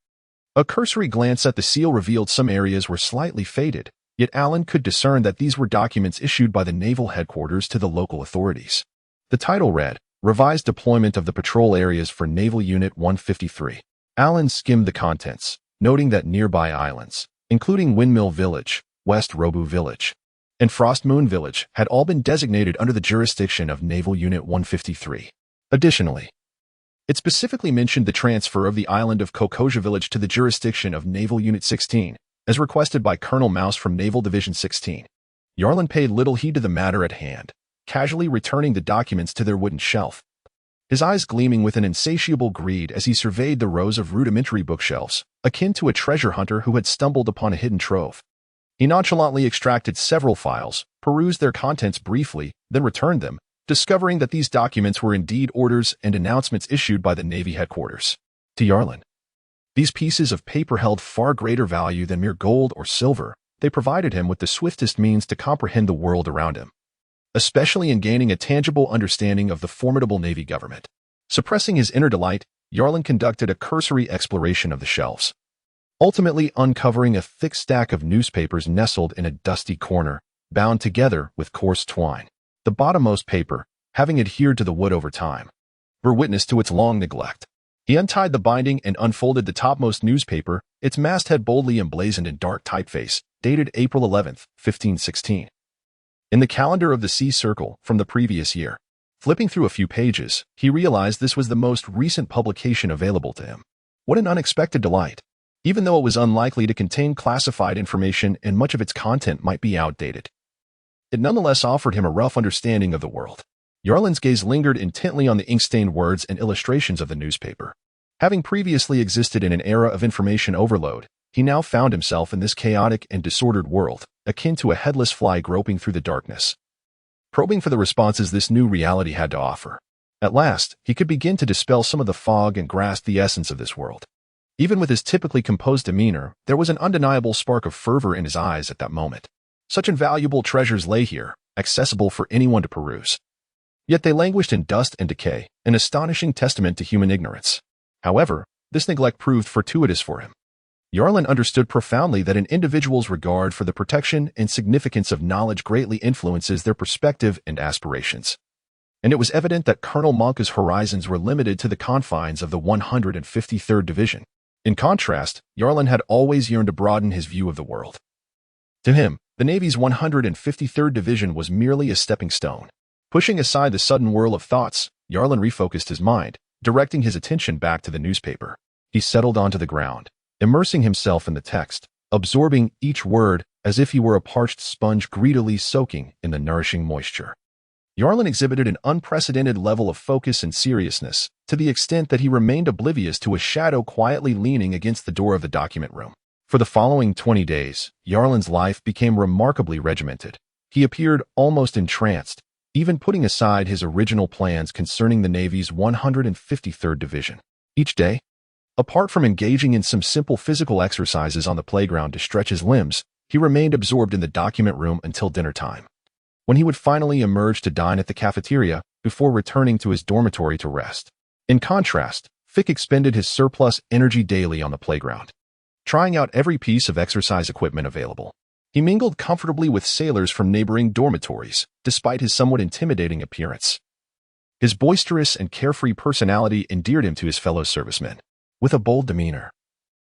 A cursory glance at the seal revealed some areas were slightly faded, yet Alan could discern that these were documents issued by the naval headquarters to the local authorities. The title read, "Revised Deployment of the Patrol Areas for Naval Unit 153. Alan skimmed the contents, noting that nearby islands, including Windmill Village, West Robu Village, and Frost Moon Village, had all been designated under the jurisdiction of Naval Unit 153. Additionally, it specifically mentioned the transfer of the island of Kokoja Village to the jurisdiction of Naval Unit 16, as requested by Colonel Mouse from Naval Division 16. Yarlin paid little heed to the matter at hand, casually returning the documents to their wooden shelf, his eyes gleaming with an insatiable greed as he surveyed the rows of rudimentary bookshelves, akin to a treasure hunter who had stumbled upon a hidden trove. He nonchalantly extracted several files, perused their contents briefly, then returned them, discovering that these documents were indeed orders and announcements issued by the Navy headquarters. To Yarlin, these pieces of paper held far greater value than mere gold or silver. They provided him with the swiftest means to comprehend the world around him, especially in gaining a tangible understanding of the formidable Navy government. Suppressing his inner delight, Yarlin conducted a cursory exploration of the shelves, ultimately uncovering a thick stack of newspapers nestled in a dusty corner, bound together with coarse twine. The bottommost paper, having adhered to the wood over time, bore witness to its long neglect. He untied the binding and unfolded the topmost newspaper, its masthead boldly emblazoned in dark typeface, dated April 11th, 1516. In the calendar of the Sea Circle from the previous year. Flipping through a few pages, he realized this was the most recent publication available to him. What an unexpected delight! Even though it was unlikely to contain classified information and much of its content might be outdated, it nonetheless offered him a rough understanding of the world. Yarlin's gaze lingered intently on the ink-stained words and illustrations of the newspaper. Having previously existed in an era of information overload, he now found himself in this chaotic and disordered world, akin to a headless fly groping through the darkness, probing for the responses this new reality had to offer. At last, he could begin to dispel some of the fog and grasp the essence of this world. Even with his typically composed demeanor, there was an undeniable spark of fervor in his eyes at that moment. Such invaluable treasures lay here, accessible for anyone to peruse. Yet they languished in dust and decay, an astonishing testament to human ignorance. However, this neglect proved fortuitous for him. Yarlin understood profoundly that an individual's regard for the protection and significance of knowledge greatly influences their perspective and aspirations. And it was evident that Colonel Monka's horizons were limited to the confines of the 153rd Division. In contrast, Yarlin had always yearned to broaden his view of the world. To him, the Navy's 153rd Division was merely a stepping stone. Pushing aside the sudden whirl of thoughts, Yarlin refocused his mind, directing his attention back to the newspaper. He settled onto the ground, immersing himself in the text, absorbing each word as if he were a parched sponge greedily soaking in the nourishing moisture. Yarlin exhibited an unprecedented level of focus and seriousness, to the extent that he remained oblivious to a shadow quietly leaning against the door of the document room. For the following 20 days, Yarlin's life became remarkably regimented. He appeared almost entranced, even putting aside his original plans concerning the Navy's 153rd Division. Each day, apart from engaging in some simple physical exercises on the playground to stretch his limbs, he remained absorbed in the document room until dinner time, when he would finally emerge to dine at the cafeteria before returning to his dormitory to rest. In contrast, Fick expended his surplus energy daily on the playground, trying out every piece of exercise equipment available. He mingled comfortably with sailors from neighboring dormitories, despite his somewhat intimidating appearance. His boisterous and carefree personality endeared him to his fellow servicemen. With a bold demeanor,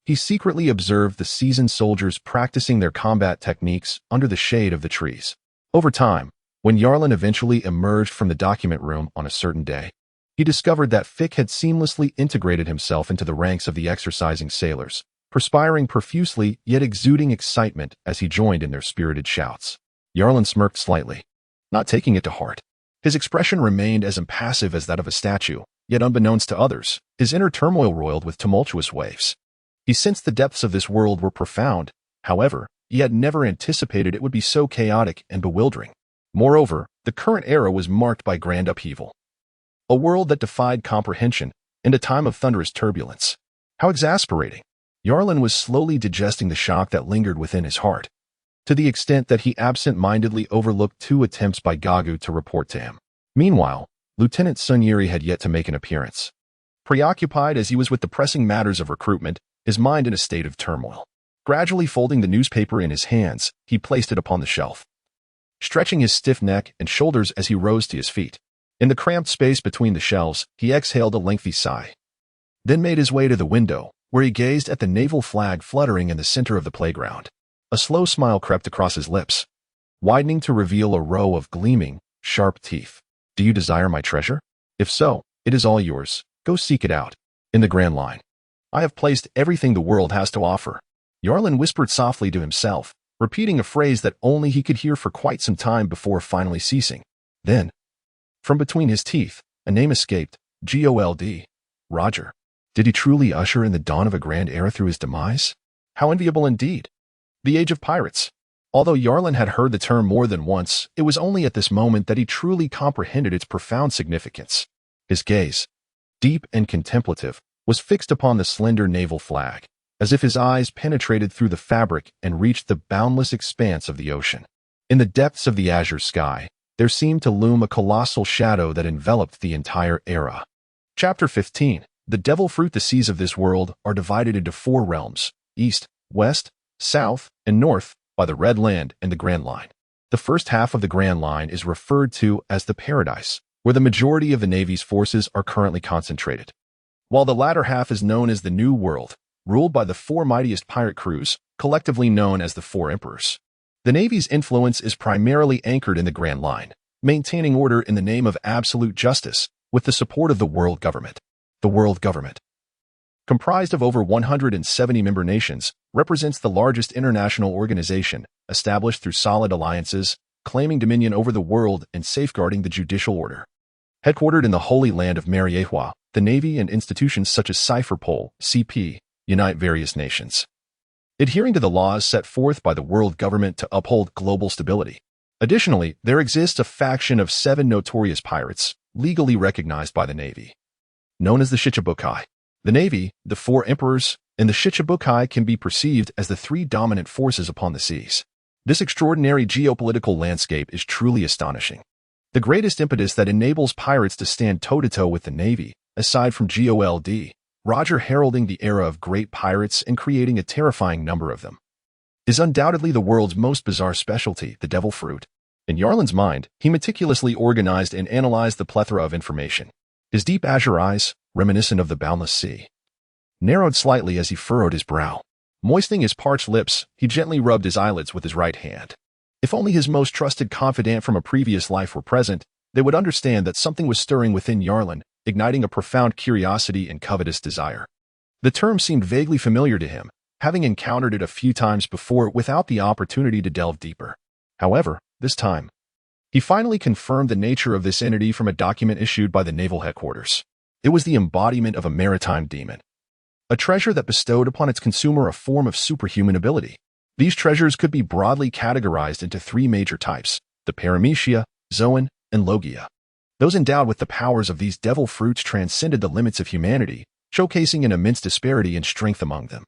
he secretly observed the seasoned soldiers practicing their combat techniques under the shade of the trees. Over time, when Yarlin eventually emerged from the document room on a certain day, he discovered that Fick had seamlessly integrated himself into the ranks of the exercising sailors, perspiring profusely yet exuding excitement as he joined in their spirited shouts. Yarlin smirked slightly, not taking it to heart. His expression remained as impassive as that of a statue, yet unbeknownst to others, his inner turmoil roiled with tumultuous waves. He sensed the depths of this world were profound. However, he had never anticipated it would be so chaotic and bewildering. Moreover, the current era was marked by grand upheaval. A world that defied comprehension, and a time of thunderous turbulence. How exasperating! Yarlin was slowly digesting the shock that lingered within his heart, to the extent that he absent-mindedly overlooked 2 attempts by Gagu to report to him. Meanwhile, Lieutenant Sunyeri had yet to make an appearance. Preoccupied as he was with the pressing matters of recruitment, his mind in a state of turmoil. Gradually folding the newspaper in his hands, he placed it upon the shelf, stretching his stiff neck and shoulders as he rose to his feet. In the cramped space between the shelves, he exhaled a lengthy sigh, then made his way to the window, where he gazed at the naval flag fluttering in the center of the playground. A slow smile crept across his lips, widening to reveal a row of gleaming, sharp teeth. Do you desire my treasure? If so, it is all yours. Go seek it out. In the Grand Line, I have placed everything the world has to offer. Yarlin whispered softly to himself, repeating a phrase that only he could hear for quite some time before finally ceasing. Then, from between his teeth, a name escaped. Gold. Roger. Did he truly usher in the dawn of a grand era through his demise? How enviable indeed. The age of pirates. Although Yarlin had heard the term more than once, it was only at this moment that he truly comprehended its profound significance. His gaze, deep and contemplative, was fixed upon the slender naval flag, as if his eyes penetrated through the fabric and reached the boundless expanse of the ocean. In the depths of the azure sky, there seemed to loom a colossal shadow that enveloped the entire era. Chapter 15. The devil fruit. The seas of this world are divided into 4 realms: east, west, south, and north, by the Red Land and the Grand Line. The first half of the Grand Line is referred to as the Paradise, where the majority of the Navy's forces are currently concentrated, while the latter half is known as the New World, ruled by the 4 mightiest pirate crews, collectively known as the 4 Emperors. The Navy's influence is primarily anchored in the Grand Line, maintaining order in the name of absolute justice, with the support of the world government. The world government, comprised of over 170 member nations, represents the largest international organization, established through solid alliances, claiming dominion over the world and safeguarding the judicial order. Headquartered in the Holy Land of Mariehua, the Navy and institutions such as Cypherpol, CP, unite various nations, adhering to the laws set forth by the world government to uphold global stability. Additionally, there exists a faction of 7 notorious pirates, legally recognized by the Navy, known as the Shichibukai. The Navy, the 4 Emperors, and the Shichibukai can be perceived as the 3 dominant forces upon the seas. This extraordinary geopolitical landscape is truly astonishing. The greatest impetus that enables pirates to stand toe-to-toe with the Navy, aside from Gold. Roger heralding the era of great pirates and creating a terrifying number of them, is undoubtedly the world's most bizarre specialty, the devil fruit. In Yarlin's mind, he meticulously organized and analyzed the plethora of information. His deep azure eyes, reminiscent of the boundless sea, narrowed slightly as he furrowed his brow. Moistening his parched lips, he gently rubbed his eyelids with his right hand. If only his most trusted confidant from a previous life were present, they would understand that something was stirring within Yarlin, igniting a profound curiosity and covetous desire. The term seemed vaguely familiar to him, having encountered it a few times before without the opportunity to delve deeper. However, this time, he finally confirmed the nature of this entity from a document issued by the Naval Headquarters. It was the embodiment of a maritime demon, a treasure that bestowed upon its consumer a form of superhuman ability. These treasures could be broadly categorized into three major types: the paramecia, zoan, and logia. Those endowed with the powers of these devil fruits transcended the limits of humanity, showcasing an immense disparity in strength among them.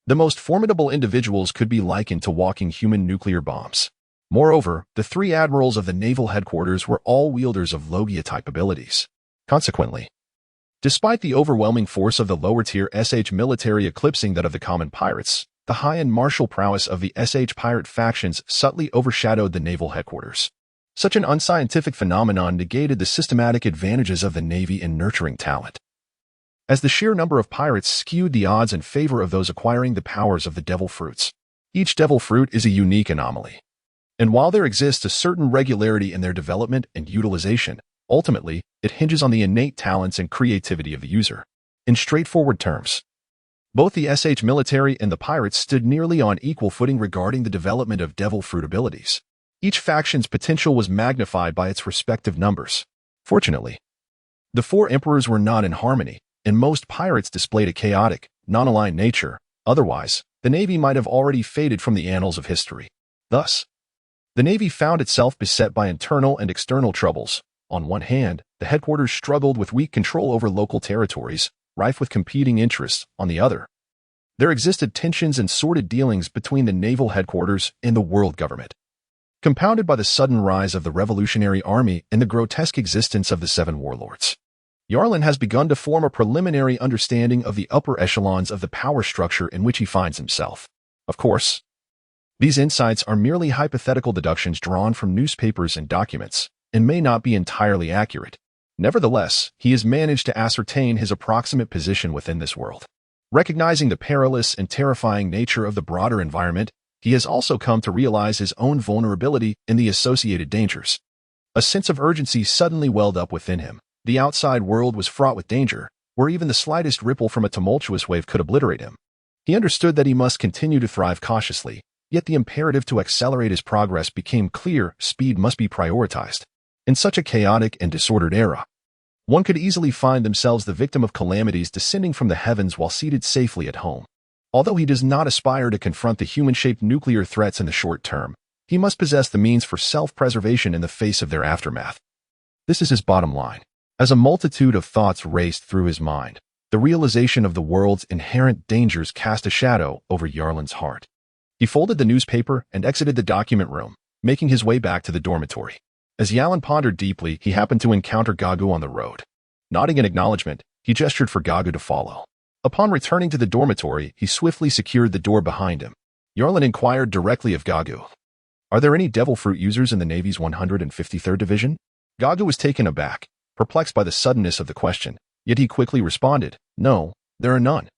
The most formidable individuals could be likened to walking human nuclear bombs. Moreover, the three admirals of the naval headquarters were all wielders of logia-type abilities. Consequently, despite the overwhelming force of the lower-tier SH military eclipsing that of the common pirates, the high-end martial prowess of the SH pirate factions subtly overshadowed the naval headquarters. Such an unscientific phenomenon negated the systematic advantages of the Navy in nurturing talent, as the sheer number of pirates skewed the odds in favor of those acquiring the powers of the devil fruits. Each devil fruit is a unique anomaly, and while there exists a certain regularity in their development and utilization, ultimately, it hinges on the innate talents and creativity of the user. In straightforward terms, both the SH military and the pirates stood nearly on equal footing regarding the development of devil fruit abilities. Each faction's potential was magnified by its respective numbers. Fortunately, the four emperors were not in harmony, and most pirates displayed a chaotic, non-aligned nature. Otherwise, the Navy might have already faded from the annals of history. Thus, the Navy found itself beset by internal and external troubles. On one hand, the headquarters struggled with weak control over local territories, rife with competing interests. On the other, there existed tensions and sordid dealings between the naval headquarters and the world government, compounded by the sudden rise of the Revolutionary Army and the grotesque existence of the Seven Warlords. Yarlin has begun to form a preliminary understanding of the upper echelons of the power structure in which he finds himself. Of course, these insights are merely hypothetical deductions drawn from newspapers and documents, and may not be entirely accurate. Nevertheless, he has managed to ascertain his approximate position within this world. Recognizing the perilous and terrifying nature of the broader environment, he has also come to realize his own vulnerability and the associated dangers. A sense of urgency suddenly welled up within him. The outside world was fraught with danger, where even the slightest ripple from a tumultuous wave could obliterate him. He understood that he must continue to thrive cautiously, yet the imperative to accelerate his progress became clear. Speed must be prioritized. In such a chaotic and disordered era, one could easily find themselves the victim of calamities descending from the heavens while seated safely at home. Although he does not aspire to confront the human-shaped nuclear threats in the short term, he must possess the means for self-preservation in the face of their aftermath. This is his bottom line. As a multitude of thoughts raced through his mind, the realization of the world's inherent dangers cast a shadow over Yarlin's heart. He folded the newspaper and exited the document room, making his way back to the dormitory. As Yarlin pondered deeply, he happened to encounter Gagu on the road. Nodding in acknowledgement, he gestured for Gagu to follow. Upon returning to the dormitory, he swiftly secured the door behind him. Yarlin inquired directly of Gagu, "Are there any devil fruit users in the Navy's 153rd Division?" Gagu was taken aback, perplexed by the suddenness of the question, yet he quickly responded, "No, there are none.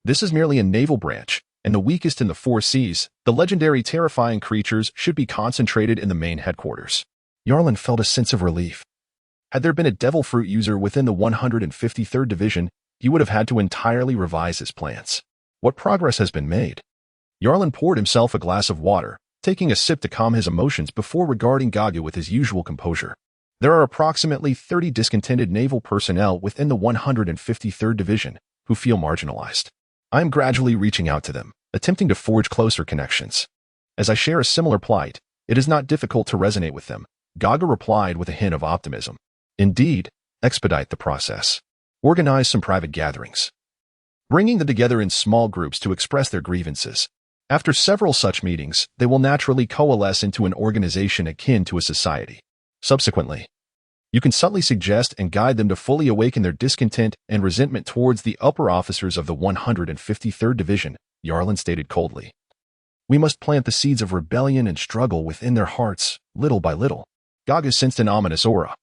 This is merely a naval branch, and the weakest in the four seas. The legendary terrifying creatures should be concentrated in the main headquarters." Yarlin felt a sense of relief. Had there been a devil fruit user within the 153rd Division, he would have had to entirely revise his plans. What progress has been made? Yarlin poured himself a glass of water, taking a sip to calm his emotions before regarding Gagu with his usual composure. There are approximately 30 discontented naval personnel within the 153rd Division who feel marginalized. I am gradually reaching out to them, attempting to forge closer connections. As I share a similar plight, it is not difficult to resonate with them, Gagu replied with a hint of optimism. Indeed, expedite the process. Organize some private gatherings, bringing them together in small groups to express their grievances. After several such meetings, they will naturally coalesce into an organization akin to a society. Subsequently, you can subtly suggest and guide them to fully awaken their discontent and resentment towards the upper officers of the 153rd Division, Yarlin stated coldly. We must plant the seeds of rebellion and struggle within their hearts, little by little. Gagu sensed an ominous aura.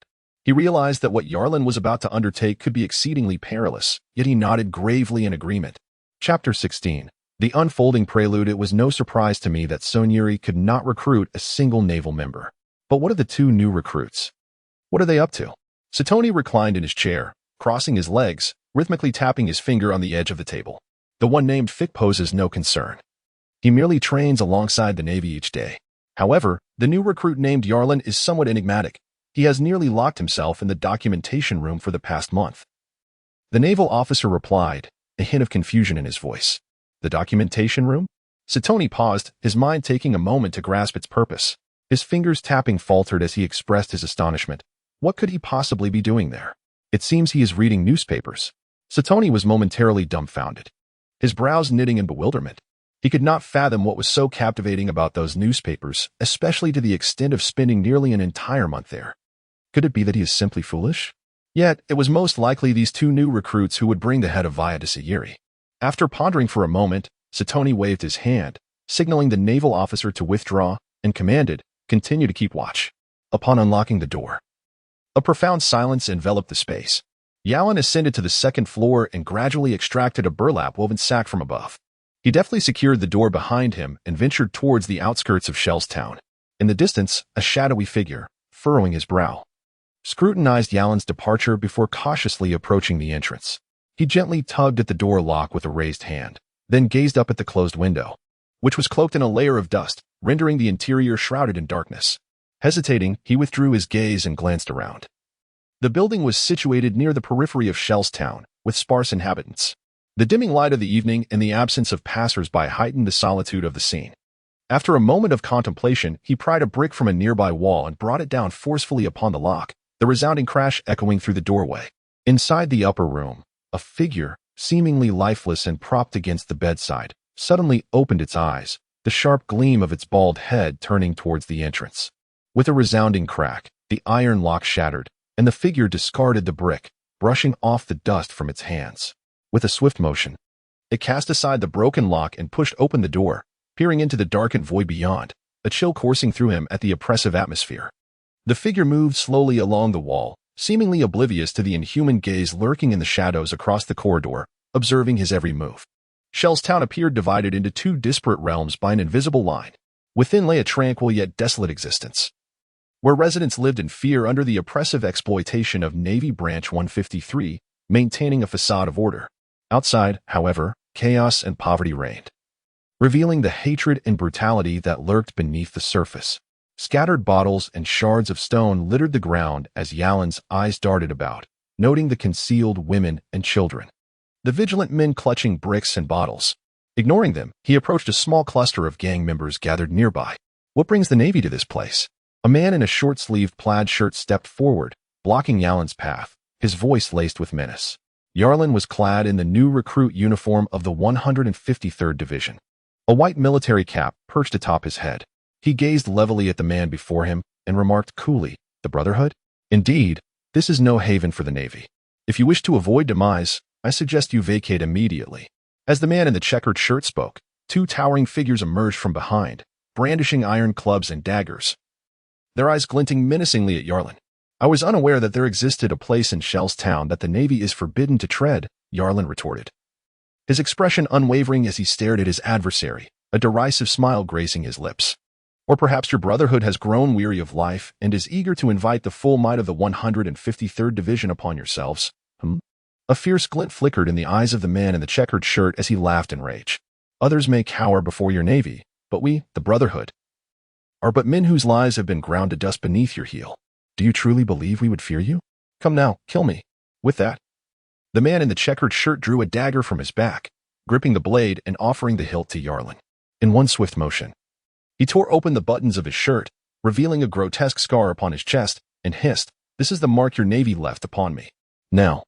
He realized that what Yarlin was about to undertake could be exceedingly perilous, yet he nodded gravely in agreement. Chapter 16. The unfolding prelude. It was no surprise to me that Sonyuri could not recruit a single naval member. But what of the two new recruits? What are they up to? Satoni reclined in his chair, crossing his legs, rhythmically tapping his finger on the edge of the table. The one named Fick poses no concern. He merely trains alongside the Navy each day. However, the new recruit named Yarlin is somewhat enigmatic. He has nearly locked himself in the documentation room for the past month. The naval officer replied, a hint of confusion in his voice. The documentation room? Satoni paused, his mind taking a moment to grasp its purpose. His fingers tapping faltered as he expressed his astonishment. What could he possibly be doing there? It seems he is reading newspapers. Satoni was momentarily dumbfounded, his brows knitting in bewilderment. He could not fathom what was so captivating about those newspapers, especially to the extent of spending nearly an entire month there. Could it be that he is simply foolish? Yet, it was most likely these two new recruits who would bring the head of Via to Sayuri. After pondering for a moment, Satoni waved his hand, signaling the naval officer to withdraw, and commanded, "Continue to keep watch." Upon unlocking the door, a profound silence enveloped the space. Yalan ascended to the second floor and gradually extracted a burlap-woven sack from above. He deftly secured the door behind him and ventured towards the outskirts of Shell's town. In the distance, a shadowy figure, furrowing his brow, scrutinized Yalan's departure before cautiously approaching the entrance. He gently tugged at the door lock with a raised hand, then gazed up at the closed window, which was cloaked in a layer of dust, rendering the interior shrouded in darkness. Hesitating, he withdrew his gaze and glanced around. The building was situated near the periphery of Shell's town, with sparse inhabitants. The dimming light of the evening and the absence of passers-by heightened the solitude of the scene. After a moment of contemplation, he pried a brick from a nearby wall and brought it down forcefully upon the lock, the resounding crash echoing through the doorway. Inside the upper room, a figure, seemingly lifeless and propped against the bedside, suddenly opened its eyes, the sharp gleam of its bald head turning towards the entrance. With a resounding crack, the iron lock shattered, and the figure discarded the brick, brushing off the dust from its hands. With a swift motion, it cast aside the broken lock and pushed open the door, peering into the darkened void beyond, a chill coursing through him at the oppressive atmosphere. The figure moved slowly along the wall, seemingly oblivious to the inhuman gaze lurking in the shadows across the corridor, observing his every move. Shell's town appeared divided into two disparate realms by an invisible line. Within lay a tranquil yet desolate existence, where residents lived in fear under the oppressive exploitation of Navy Branch 153, maintaining a facade of order. Outside, however, chaos and poverty reigned, revealing the hatred and brutality that lurked beneath the surface. Scattered bottles and shards of stone littered the ground as Yalan's eyes darted about, noting the concealed women and children. The vigilant men clutching bricks and bottles. Ignoring them, he approached a small cluster of gang members gathered nearby. "What brings the Navy to this place?" A man in a short-sleeved plaid shirt stepped forward, blocking Yalan's path, his voice laced with menace. Yarlan was clad in the new recruit uniform of the 153rd Division. A white military cap perched atop his head. He gazed levelly at the man before him and remarked coolly, "The Brotherhood? Indeed, this is no haven for the Navy. If you wish to avoid demise, I suggest you vacate immediately." As the man in the checkered shirt spoke, two towering figures emerged from behind, brandishing iron clubs and daggers, their eyes glinting menacingly at Yarlan. "I was unaware that there existed a place in Shell's town that the Navy is forbidden to tread," Yarlan retorted, his expression unwavering as he stared at his adversary, a derisive smile gracing his lips. "Or perhaps your Brotherhood has grown weary of life and is eager to invite the full might of the 153rd Division upon yourselves, A fierce glint flickered in the eyes of the man in the checkered shirt as he laughed in rage. "Others may cower before your Navy, but we, the Brotherhood, are but men whose lives have been ground to dust beneath your heel. Do you truly believe we would fear you? Come now, kill me." With that, the man in the checkered shirt drew a dagger from his back, gripping the blade and offering the hilt to Yarlan. In one swift motion, he tore open the buttons of his shirt, revealing a grotesque scar upon his chest, and hissed, "This is the mark your Navy left upon me. Now,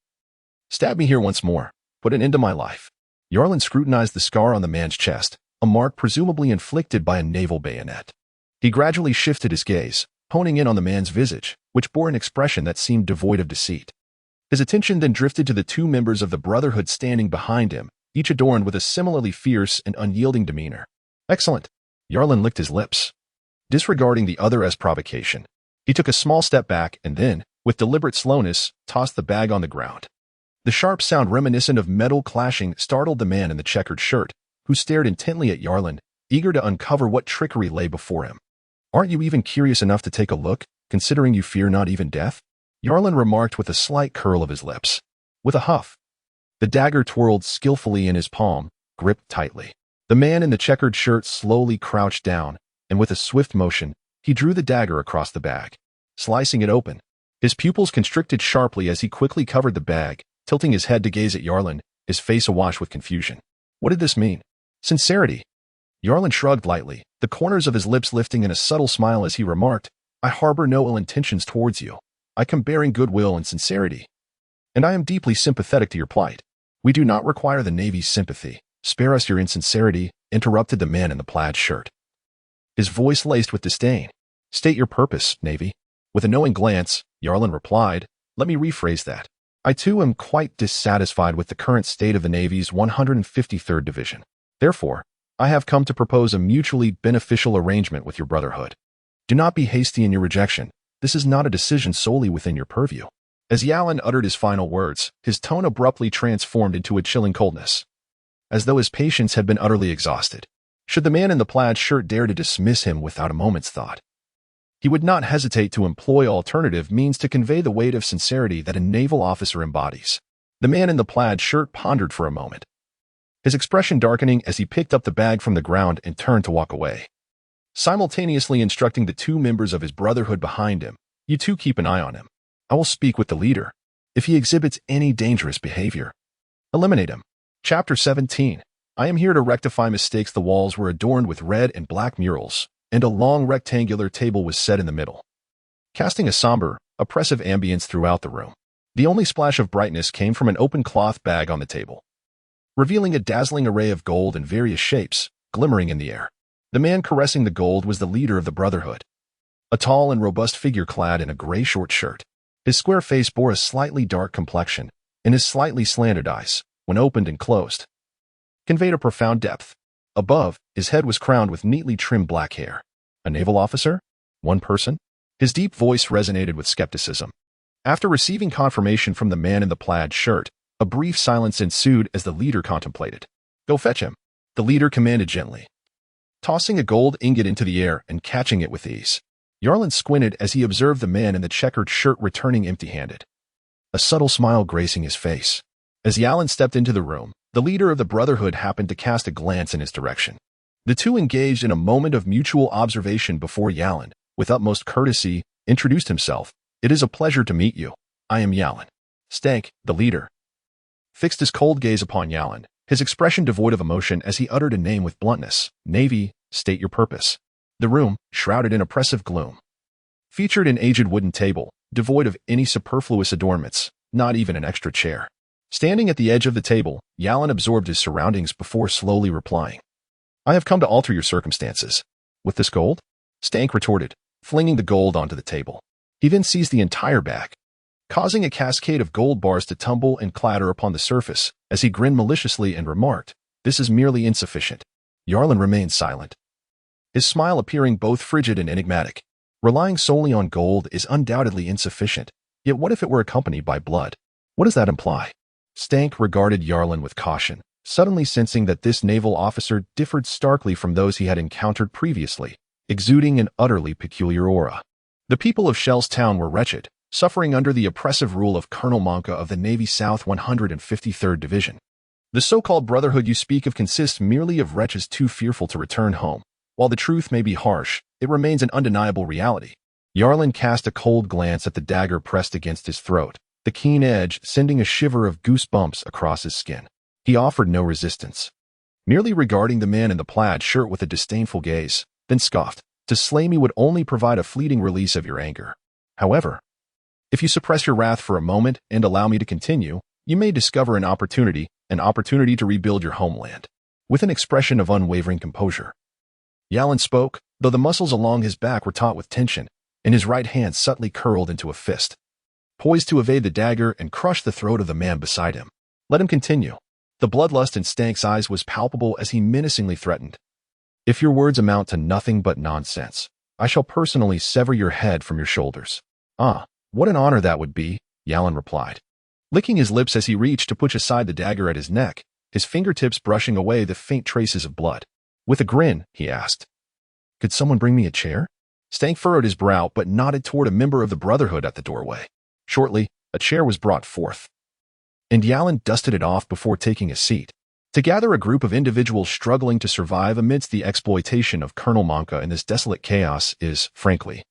stab me here once more. Put an end to my life." Yarlan scrutinized the scar on the man's chest, a mark presumably inflicted by a naval bayonet. He gradually shifted his gaze, honing in on the man's visage, which bore an expression that seemed devoid of deceit. His attention then drifted to the two members of the Brotherhood standing behind him, each adorned with a similarly fierce and unyielding demeanor. "Excellent." Yarlan licked his lips, disregarding the other as provocation. He took a small step back and then, with deliberate slowness, tossed the bag on the ground. The sharp sound reminiscent of metal clashing startled the man in the checkered shirt, who stared intently at Yarlan, eager to uncover what trickery lay before him. "Aren't you even curious enough to take a look, considering you fear not even death?" Yarlan remarked with a slight curl of his lips. With a huff, the dagger twirled skillfully in his palm, gripped tightly. The man in the checkered shirt slowly crouched down, and with a swift motion, he drew the dagger across the bag, slicing it open. His pupils constricted sharply as he quickly covered the bag, tilting his head to gaze at Yarlan, his face awash with confusion. What did this mean? Sincerity. Yarlin shrugged lightly, the corners of his lips lifting in a subtle smile as he remarked, I harbor no ill intentions towards you. I come bearing goodwill and sincerity. And I am deeply sympathetic to your plight. We do not require the Navy's sympathy. Spare us your insincerity, interrupted the man in the plaid shirt. His voice laced with disdain. State your purpose, Navy. With a knowing glance, Yarlin replied, let me rephrase that. I too am quite dissatisfied with the current state of the Navy's 153rd Division. Therefore, I have come to propose a mutually beneficial arrangement with your brotherhood. Do not be hasty in your rejection. This is not a decision solely within your purview. As Yarlin uttered his final words, his tone abruptly transformed into a chilling coldness, as though his patience had been utterly exhausted. Should the man in the plaid shirt dare to dismiss him without a moment's thought, he would not hesitate to employ alternative means to convey the weight of sincerity that a naval officer embodies. The man in the plaid shirt pondered for a moment, his expression darkening as he picked up the bag from the ground and turned to walk away, simultaneously instructing the two members of his brotherhood behind him, you two keep an eye on him. I will speak with the leader. If he exhibits any dangerous behavior, eliminate him. Chapter 17. I am here to rectify mistakes. The walls were adorned with red and black murals, and a long rectangular table was set in the middle, casting a somber, oppressive ambience throughout the room. The only splash of brightness came from an open cloth bag on the table, revealing a dazzling array of gold in various shapes, glimmering in the air. The man caressing the gold was the leader of the brotherhood, a tall and robust figure clad in a gray short shirt. His square face bore a slightly dark complexion, and his slightly slanted eyes, when opened and closed, conveyed a profound depth. Above, his head was crowned with neatly trimmed black hair. A naval officer? One person? His deep voice resonated with skepticism. After receiving confirmation from the man in the plaid shirt, a brief silence ensued as the leader contemplated. Go fetch him, the leader commanded gently, tossing a gold ingot into the air and catching it with ease. Yarlin squinted as he observed the man in the checkered shirt returning empty-handed, a subtle smile gracing his face. As Yarlin stepped into the room, the leader of the brotherhood happened to cast a glance in his direction. The two engaged in a moment of mutual observation before Yarlin, with utmost courtesy, introduced himself. It is a pleasure to meet you. I am Yarlin. Stank, the leader, fixed his cold gaze upon Yarlin, his expression devoid of emotion as he uttered a name with bluntness. Navy, state your purpose. The room, shrouded in oppressive gloom, featured an aged wooden table, devoid of any superfluous adornments, not even an extra chair. Standing at the edge of the table, Yarlin absorbed his surroundings before slowly replying. I have come to alter your circumstances. With this gold? Stank retorted, flinging the gold onto the table. He then seized the entire bag, causing a cascade of gold bars to tumble and clatter upon the surface as he grinned maliciously and remarked, this is merely insufficient. Yarlin remained silent, his smile appearing both frigid and enigmatic. Relying solely on gold is undoubtedly insufficient, yet what if it were accompanied by blood? What does that imply? Stank regarded Yarlin with caution, suddenly sensing that this naval officer differed starkly from those he had encountered previously, exuding an utterly peculiar aura. The people of Shell's town were wretched, suffering under the oppressive rule of Colonel Monka of the Navy South 153rd Division. The so-called brotherhood you speak of consists merely of wretches too fearful to return home. While the truth may be harsh, it remains an undeniable reality. Yarlin cast a cold glance at the dagger pressed against his throat, the keen edge sending a shiver of goosebumps across his skin. He offered no resistance, merely regarding the man in the plaid shirt with a disdainful gaze, then scoffed. To slay me would only provide a fleeting release of your anger. However, if you suppress your wrath for a moment and allow me to continue, you may discover an opportunity to rebuild your homeland. With an expression of unwavering composure, Yarlin spoke, though the muscles along his back were taut with tension, and his right hand subtly curled into a fist, poised to evade the dagger and crush the throat of the man beside him. Let him continue. The bloodlust in Stank's eyes was palpable as he menacingly threatened. If your words amount to nothing but nonsense, I shall personally sever your head from your shoulders. Ah, what an honor that would be, Yarlin replied, licking his lips as he reached to push aside the dagger at his neck, his fingertips brushing away the faint traces of blood. With a grin, he asked, could someone bring me a chair? Stank furrowed his brow but nodded toward a member of the brotherhood at the doorway. Shortly, a chair was brought forth, and Yarlin dusted it off before taking a seat. To gather a group of individuals struggling to survive amidst the exploitation of Colonel Monka in this desolate chaos is, frankly,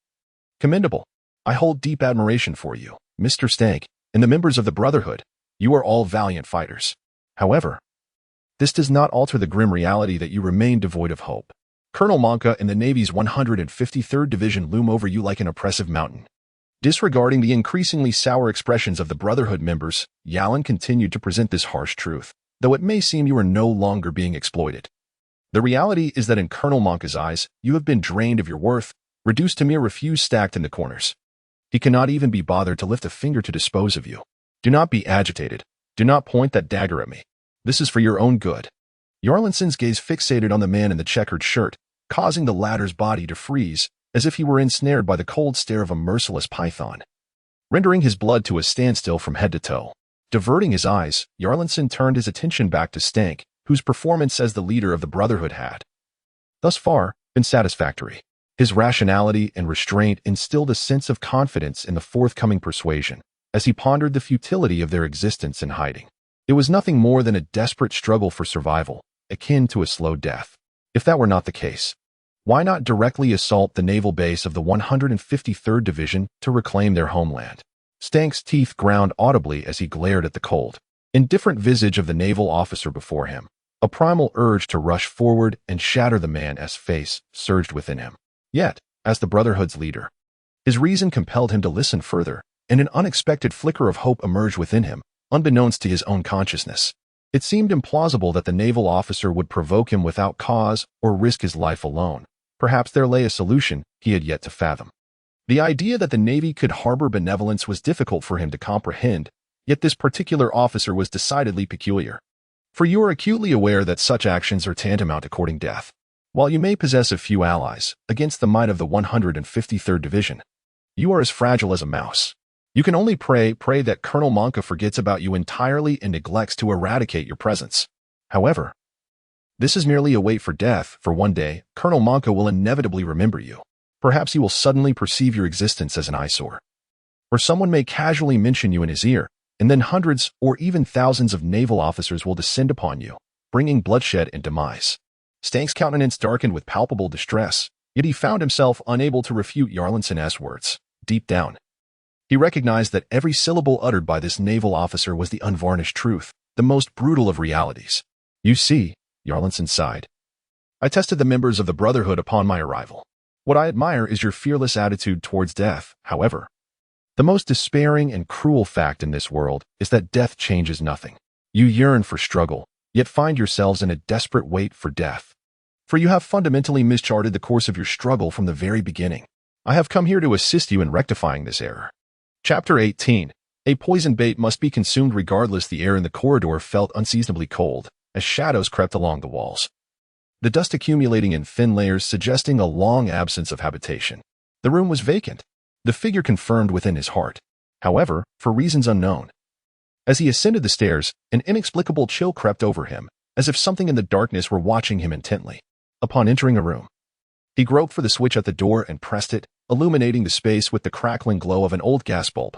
commendable. I hold deep admiration for you, Mr. Stank, and the members of the Brotherhood. You are all valiant fighters. However, this does not alter the grim reality that you remain devoid of hope. Colonel Monka and the Navy's 153rd Division loom over you like an oppressive mountain. Disregarding the increasingly sour expressions of the Brotherhood members, Yalin continued to present this harsh truth, though it may seem you are no longer being exploited. The reality is that in Colonel Monka's eyes, you have been drained of your worth, reduced to mere refuse stacked in the corners. He cannot even be bothered to lift a finger to dispose of you. Do not be agitated. Do not point that dagger at me. This is for your own good. Jarlinsson's gaze fixated on the man in the checkered shirt, causing the latter's body to freeze, as if he were ensnared by the cold stare of a merciless python, rendering his blood to a standstill from head to toe. Diverting his eyes, Jarlinsson turned his attention back to Stank, whose performance as the leader of the Brotherhood had, thus far, been satisfactory. His rationality and restraint instilled a sense of confidence in the forthcoming persuasion, as he pondered the futility of their existence in hiding. It was nothing more than a desperate struggle for survival, akin to a slow death. If that were not the case, why not directly assault the naval base of the 153rd Division to reclaim their homeland? Stank's teeth ground audibly as he glared at the cold, indifferent visage of the naval officer before him. A primal urge to rush forward and shatter the man's face surged within him. Yet, as the Brotherhood's leader, his reason compelled him to listen further, and an unexpected flicker of hope emerged within him, unbeknownst to his own consciousness. It seemed implausible that the naval officer would provoke him without cause or risk his life alone. Perhaps there lay a solution he had yet to fathom. The idea that the Navy could harbor benevolence was difficult for him to comprehend, yet this particular officer was decidedly peculiar. For you are acutely aware that such actions are tantamount to courting death. While you may possess a few allies against the might of the 153rd Division, you are as fragile as a mouse. You can only pray that Colonel Monka forgets about you entirely and neglects to eradicate your presence. However, this is merely a wait for death, for one day, Colonel Monka will inevitably remember you. Perhaps he will suddenly perceive your existence as an eyesore. Or someone may casually mention you in his ear, and then hundreds or even thousands of naval officers will descend upon you, bringing bloodshed and demise. Stank's countenance darkened with palpable distress, yet he found himself unable to refute Jarlinsson's words. Deep down, he recognized that every syllable uttered by this naval officer was the unvarnished truth, the most brutal of realities. You see, Jarlinsson sighed, I tested the members of the Brotherhood upon my arrival. What I admire is your fearless attitude towards death. However, the most despairing and cruel fact in this world is that death changes nothing. You yearn for struggle, yet find yourselves in a desperate wait for death. For you have fundamentally mischarted the course of your struggle from the very beginning. I have come here to assist you in rectifying this error. Chapter 18. A poison bait must be consumed regardless. The air in the corridor felt unseasonably cold, as shadows crept along the walls, the dust accumulating in thin layers suggesting a long absence of habitation. The room was vacant, the figure confirmed within his heart. However, for reasons unknown, as he ascended the stairs, an inexplicable chill crept over him, as if something in the darkness were watching him intently. Upon entering a room, he groped for the switch at the door and pressed it, illuminating the space with the crackling glow of an old gas bulb.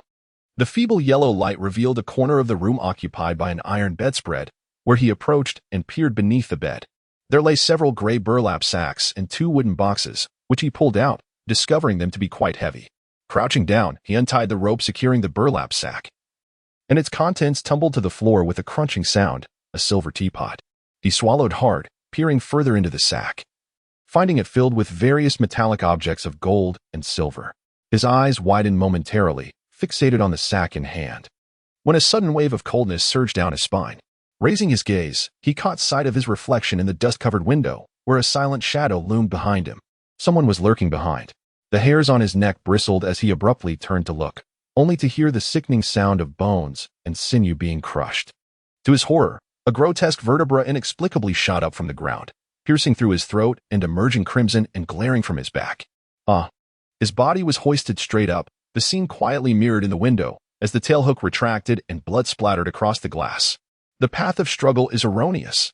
The feeble yellow light revealed a corner of the room occupied by an iron bedspread, where he approached and peered beneath the bed. There lay several gray burlap sacks and 2 wooden boxes, which he pulled out, discovering them to be quite heavy. Crouching down, he untied the rope securing the burlap sack, and its contents tumbled to the floor with a crunching sound, a silver teapot. He swallowed hard, peering further into the sack, finding it filled with various metallic objects of gold and silver. His eyes widened momentarily, fixated on the sack in hand, when a sudden wave of coldness surged down his spine. Raising his gaze, he caught sight of his reflection in the dust-covered window, where a silent shadow loomed behind him. Someone was lurking behind. The hairs on his neck bristled as he abruptly turned to look, only to hear the sickening sound of bones and sinew being crushed. To his horror, a grotesque vertebra inexplicably shot up from the ground, piercing through his throat and emerging crimson and glaring from his back. His body was hoisted straight up, the scene quietly mirrored in the window, as the tailhook retracted and blood splattered across the glass. The path of struggle is erroneous,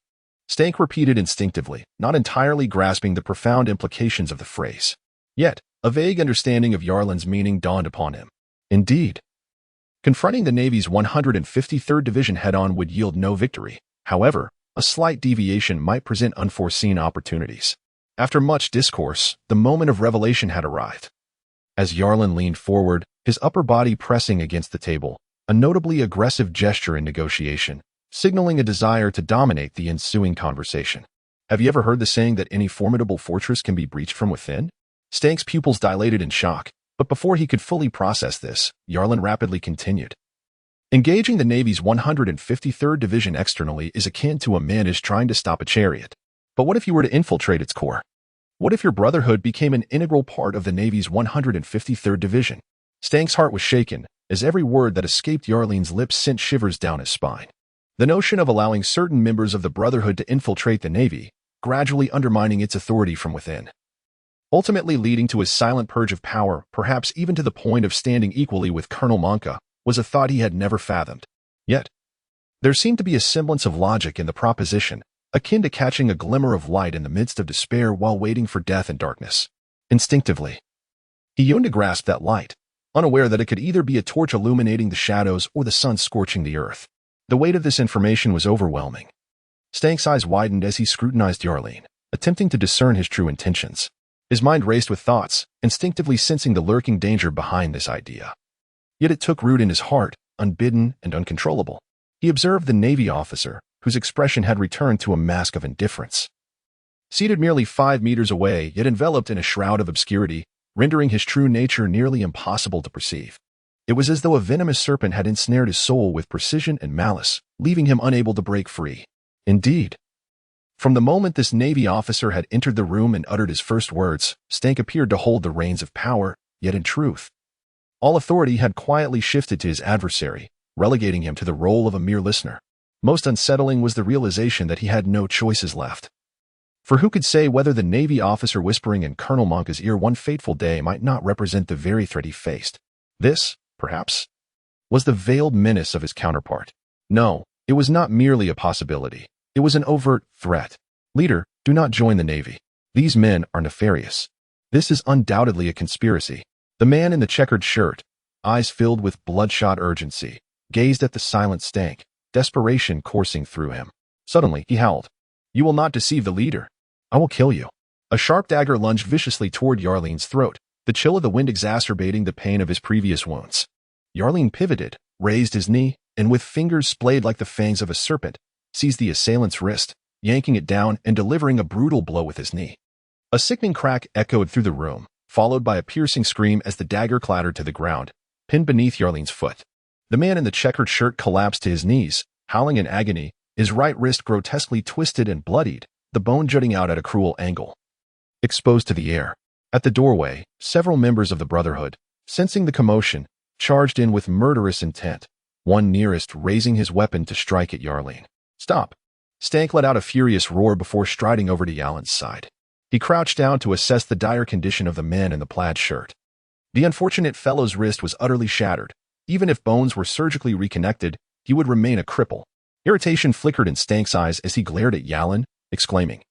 Stank repeated instinctively, not entirely grasping the profound implications of the phrase. Yet, a vague understanding of Jarlin's meaning dawned upon him. Indeed, confronting the Navy's 153rd Division head-on would yield no victory. However, a slight deviation might present unforeseen opportunities. After much discourse, the moment of revelation had arrived. As Jarlin leaned forward, his upper body pressing against the table, a notably aggressive gesture in negotiation, signaling a desire to dominate the ensuing conversation. Have you ever heard the saying that any formidable fortress can be breached from within? Stank's pupils dilated in shock, but before he could fully process this, Yarlin rapidly continued. Engaging the Navy's 153rd Division externally is akin to a man is trying to stop a chariot. But what if you were to infiltrate its core? What if your brotherhood became an integral part of the Navy's 153rd Division? Stank's heart was shaken, as every word that escaped Yarlin's lips sent shivers down his spine. The notion of allowing certain members of the Brotherhood to infiltrate the Navy, gradually undermining its authority from within, ultimately leading to a silent purge of power, perhaps even to the point of standing equally with Colonel Monka, was a thought he had never fathomed. Yet, there seemed to be a semblance of logic in the proposition, akin to catching a glimmer of light in the midst of despair while waiting for death and darkness. Instinctively, he yearned to grasp that light, unaware that it could either be a torch illuminating the shadows or the sun scorching the earth. The weight of this information was overwhelming. Stank's eyes widened as he scrutinized Yarlin, attempting to discern his true intentions. His mind raced with thoughts, instinctively sensing the lurking danger behind this idea. Yet it took root in his heart, unbidden and uncontrollable. He observed the Navy officer, whose expression had returned to a mask of indifference. Seated merely 5 meters away, yet enveloped in a shroud of obscurity, rendering his true nature nearly impossible to perceive. It was as though a venomous serpent had ensnared his soul with precision and malice, leaving him unable to break free. Indeed, from the moment this Navy officer had entered the room and uttered his first words, Stank appeared to hold the reins of power, yet in truth, all authority had quietly shifted to his adversary, relegating him to the role of a mere listener. Most unsettling was the realization that he had no choices left. For who could say whether the Navy officer whispering in Colonel Monka's ear one fateful day might not represent the very threat he faced? This, perhaps, was the veiled menace of his counterpart. No, it was not merely a possibility. It was an overt threat. Leader, do not join the Navy. These men are nefarious. This is undoubtedly a conspiracy. The man in the checkered shirt, eyes filled with bloodshot urgency, gazed at the silent Stank, desperation coursing through him. Suddenly, he howled. You will not deceive the leader. I will kill you. A sharp dagger lunged viciously toward Yarlin's throat, the chill of the wind exacerbating the pain of his previous wounds. Yarlin pivoted, raised his knee, and with fingers splayed like the fangs of a serpent, seized the assailant's wrist, yanking it down and delivering a brutal blow with his knee. A sickening crack echoed through the room, followed by a piercing scream as the dagger clattered to the ground, pinned beneath Yarlin's foot. The man in the checkered shirt collapsed to his knees, howling in agony, his right wrist grotesquely twisted and bloodied, the bone jutting out at a cruel angle. Exposed to the air. At the doorway, several members of the Brotherhood, sensing the commotion, charged in with murderous intent, one nearest raising his weapon to strike at Yarlin. Stop! Stank let out a furious roar before striding over to Yarlin's side. He crouched down to assess the dire condition of the man in the plaid shirt. The unfortunate fellow's wrist was utterly shattered. Even if bones were surgically reconnected, he would remain a cripple. Irritation flickered in Stank's eyes as he glared at Yarlin, exclaiming,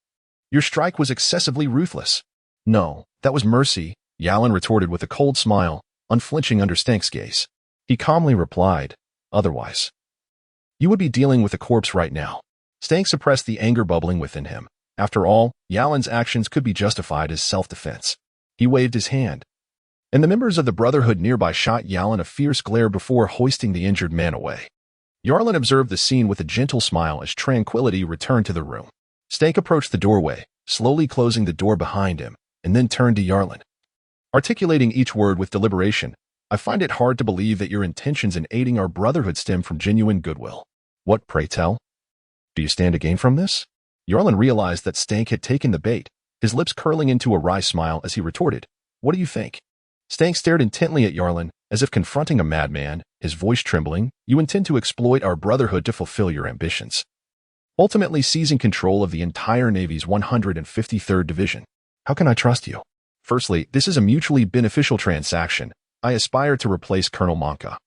Your strike was excessively ruthless. No, that was mercy, Yarlin retorted with a cold smile, unflinching under Stank's gaze. He calmly replied, Otherwise, you would be dealing with a corpse right now. Stank suppressed the anger bubbling within him. After all, Yarlin's actions could be justified as self-defense. He waved his hand, and the members of the Brotherhood nearby shot Yarlin a fierce glare before hoisting the injured man away. Yarlin observed the scene with a gentle smile as tranquility returned to the room. Stank approached the doorway, slowly closing the door behind him, and then turned to Yarlin. Articulating each word with deliberation, I find it hard to believe that your intentions in aiding our Brotherhood stem from genuine goodwill. What, pray tell? Do you stand to gain from this? Yarlin realized that Stank had taken the bait, his lips curling into a wry smile as he retorted, What do you think? Stank stared intently at Yarlin, as if confronting a madman, his voice trembling. You intend to exploit our Brotherhood to fulfill your ambitions, ultimately seizing control of the entire Navy's 153rd Division. How can I trust you? Firstly, this is a mutually beneficial transaction. I aspire to replace Colonel Monka,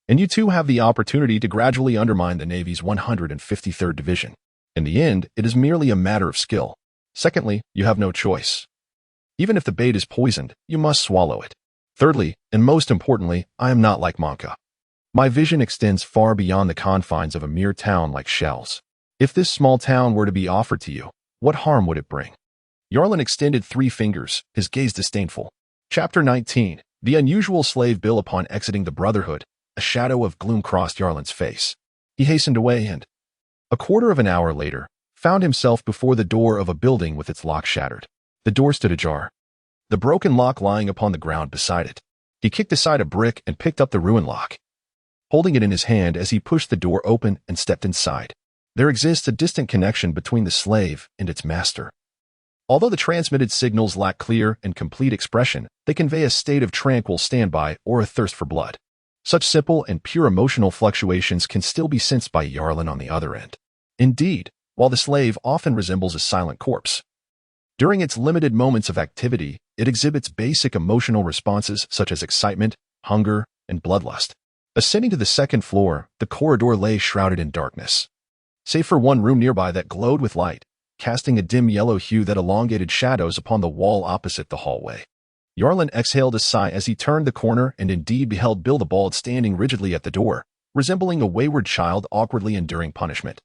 and you two have the opportunity to gradually undermine the Navy's 153rd Division. In the end, it is merely a matter of skill. Secondly, you have no choice. Even if the bait is poisoned, you must swallow it. Thirdly, and most importantly, I am not like Monka. My vision extends far beyond the confines of a mere town like Shells. If this small town were to be offered to you, what harm would it bring? Yarlin extended 3 fingers, his gaze disdainful. Chapter 19. The unusual slave bill. Upon exiting the Brotherhood, a shadow of gloom crossed Yarlin's face. He hastened away and, A quarter of an hour later, found himself before the door of a building with its lock shattered. The door stood ajar, the broken lock lying upon the ground beside it. He kicked aside a brick and picked up the ruined lock, holding it in his hand as he pushed the door open and stepped inside. There exists a distant connection between the slave and its master. Although the transmitted signals lack clear and complete expression, they convey a state of tranquil standby or a thirst for blood. Such simple and pure emotional fluctuations can still be sensed by Yarlin on the other end. Indeed, while the slave often resembles a silent corpse, during its limited moments of activity, it exhibits basic emotional responses such as excitement, hunger, and bloodlust. Ascending to the second floor, the corridor lay shrouded in darkness, save for one room nearby that glowed with light, casting a dim yellow hue that elongated shadows upon the wall opposite the hallway. Yarlin exhaled a sigh as he turned the corner and indeed beheld Bill the Bald standing rigidly at the door, resembling a wayward child awkwardly enduring punishment.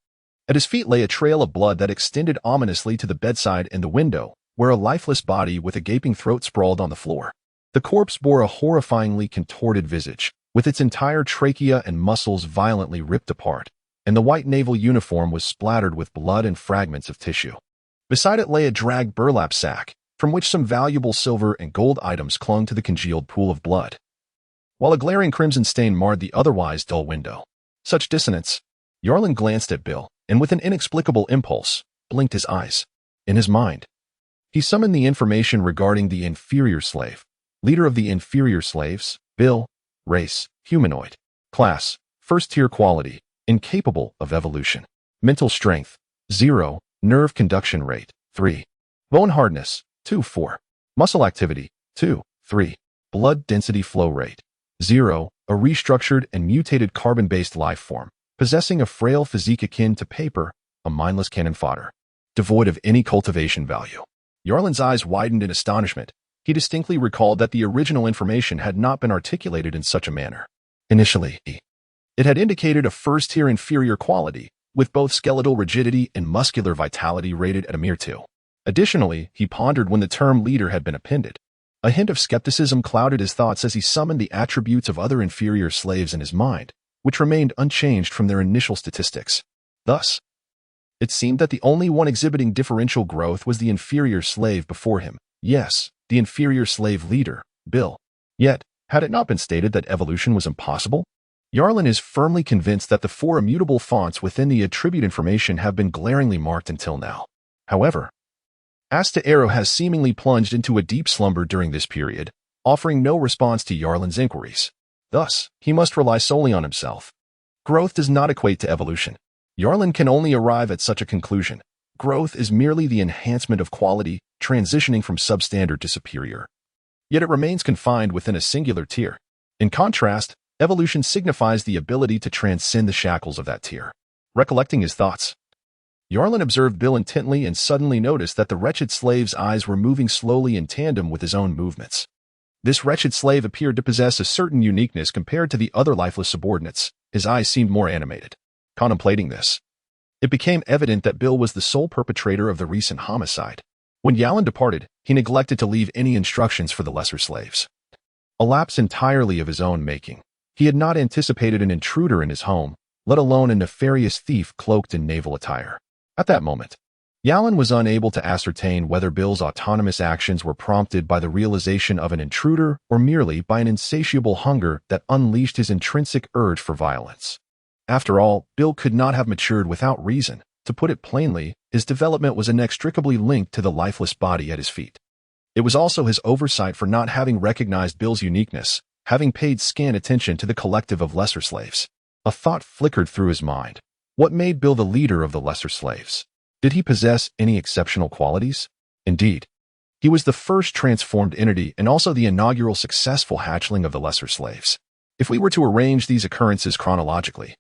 At his feet lay a trail of blood that extended ominously to the bedside and the window, where a lifeless body with a gaping throat sprawled on the floor. The corpse bore a horrifyingly contorted visage, with its entire trachea and muscles violently ripped apart, and the white naval uniform was splattered with blood and fragments of tissue. Beside it lay a dragged burlap sack, from which some valuable silver and gold items clung to the congealed pool of blood, while a glaring crimson stain marred the otherwise dull window. Such dissonance! Yarlin glanced at Bill, and with an inexplicable impulse, blinked his eyes. In his mind, he summoned the information regarding the inferior slave. Leader of the inferior slaves, Bill. Race, humanoid. Class, first-tier quality, incapable of evolution. Mental strength, 0. Nerve conduction rate, 3. Bone hardness, 2-4. Muscle activity, 2-3. Blood density flow rate, 0. A restructured and mutated carbon-based life form, possessing a frail physique akin to paper, a mindless cannon fodder, devoid of any cultivation value. Yarlin's eyes widened in astonishment. He distinctly recalled that the original information had not been articulated in such a manner. Initially, it had indicated a first-tier inferior quality, with both skeletal rigidity and muscular vitality rated at a mere 2. Additionally, he pondered when the term leader had been appended. A hint of skepticism clouded his thoughts as he summoned the attributes of other inferior slaves in his mind, which remained unchanged from their initial statistics. Thus, it seemed that the only one exhibiting differential growth was the inferior slave before him. Yes, the inferior slave leader, Bill. Yet, had it not been stated that evolution was impossible? Yarlin is firmly convinced that the 4 immutable fonts within the attribute information have been glaringly marked until now. However, Astur has seemingly plunged into a deep slumber during this period, offering no response to Yarlin's inquiries. Thus, he must rely solely on himself. Growth does not equate to evolution. Yarlin can only arrive at such a conclusion. Growth is merely the enhancement of quality, transitioning from substandard to superior. Yet it remains confined within a singular tier. In contrast, evolution signifies the ability to transcend the shackles of that tier. Recollecting his thoughts, Yarlin observed Bill intently and suddenly noticed that the wretched slave's eyes were moving slowly in tandem with his own movements. This wretched slave appeared to possess a certain uniqueness compared to the other lifeless subordinates. His eyes seemed more animated. Contemplating this, it became evident that Bill was the sole perpetrator of the recent homicide. When Yarlin departed, he neglected to leave any instructions for the lesser slaves. A lapse entirely of his own making. He had not anticipated an intruder in his home, let alone a nefarious thief cloaked in naval attire. At that moment, Yarlin was unable to ascertain whether Bill's autonomous actions were prompted by the realization of an intruder or merely by an insatiable hunger that unleashed his intrinsic urge for violence. After all, Bill could not have matured without reason. To put it plainly, his development was inextricably linked to the lifeless body at his feet. It was also his oversight for not having recognized Bill's uniqueness, having paid scant attention to the collective of lesser slaves. A thought flickered through his mind. What made Bill the leader of the lesser slaves? Did he possess any exceptional qualities? Indeed, he was the first transformed entity and also the inaugural successful hatchling of the lesser slaves. If we were to arrange these occurrences chronologically,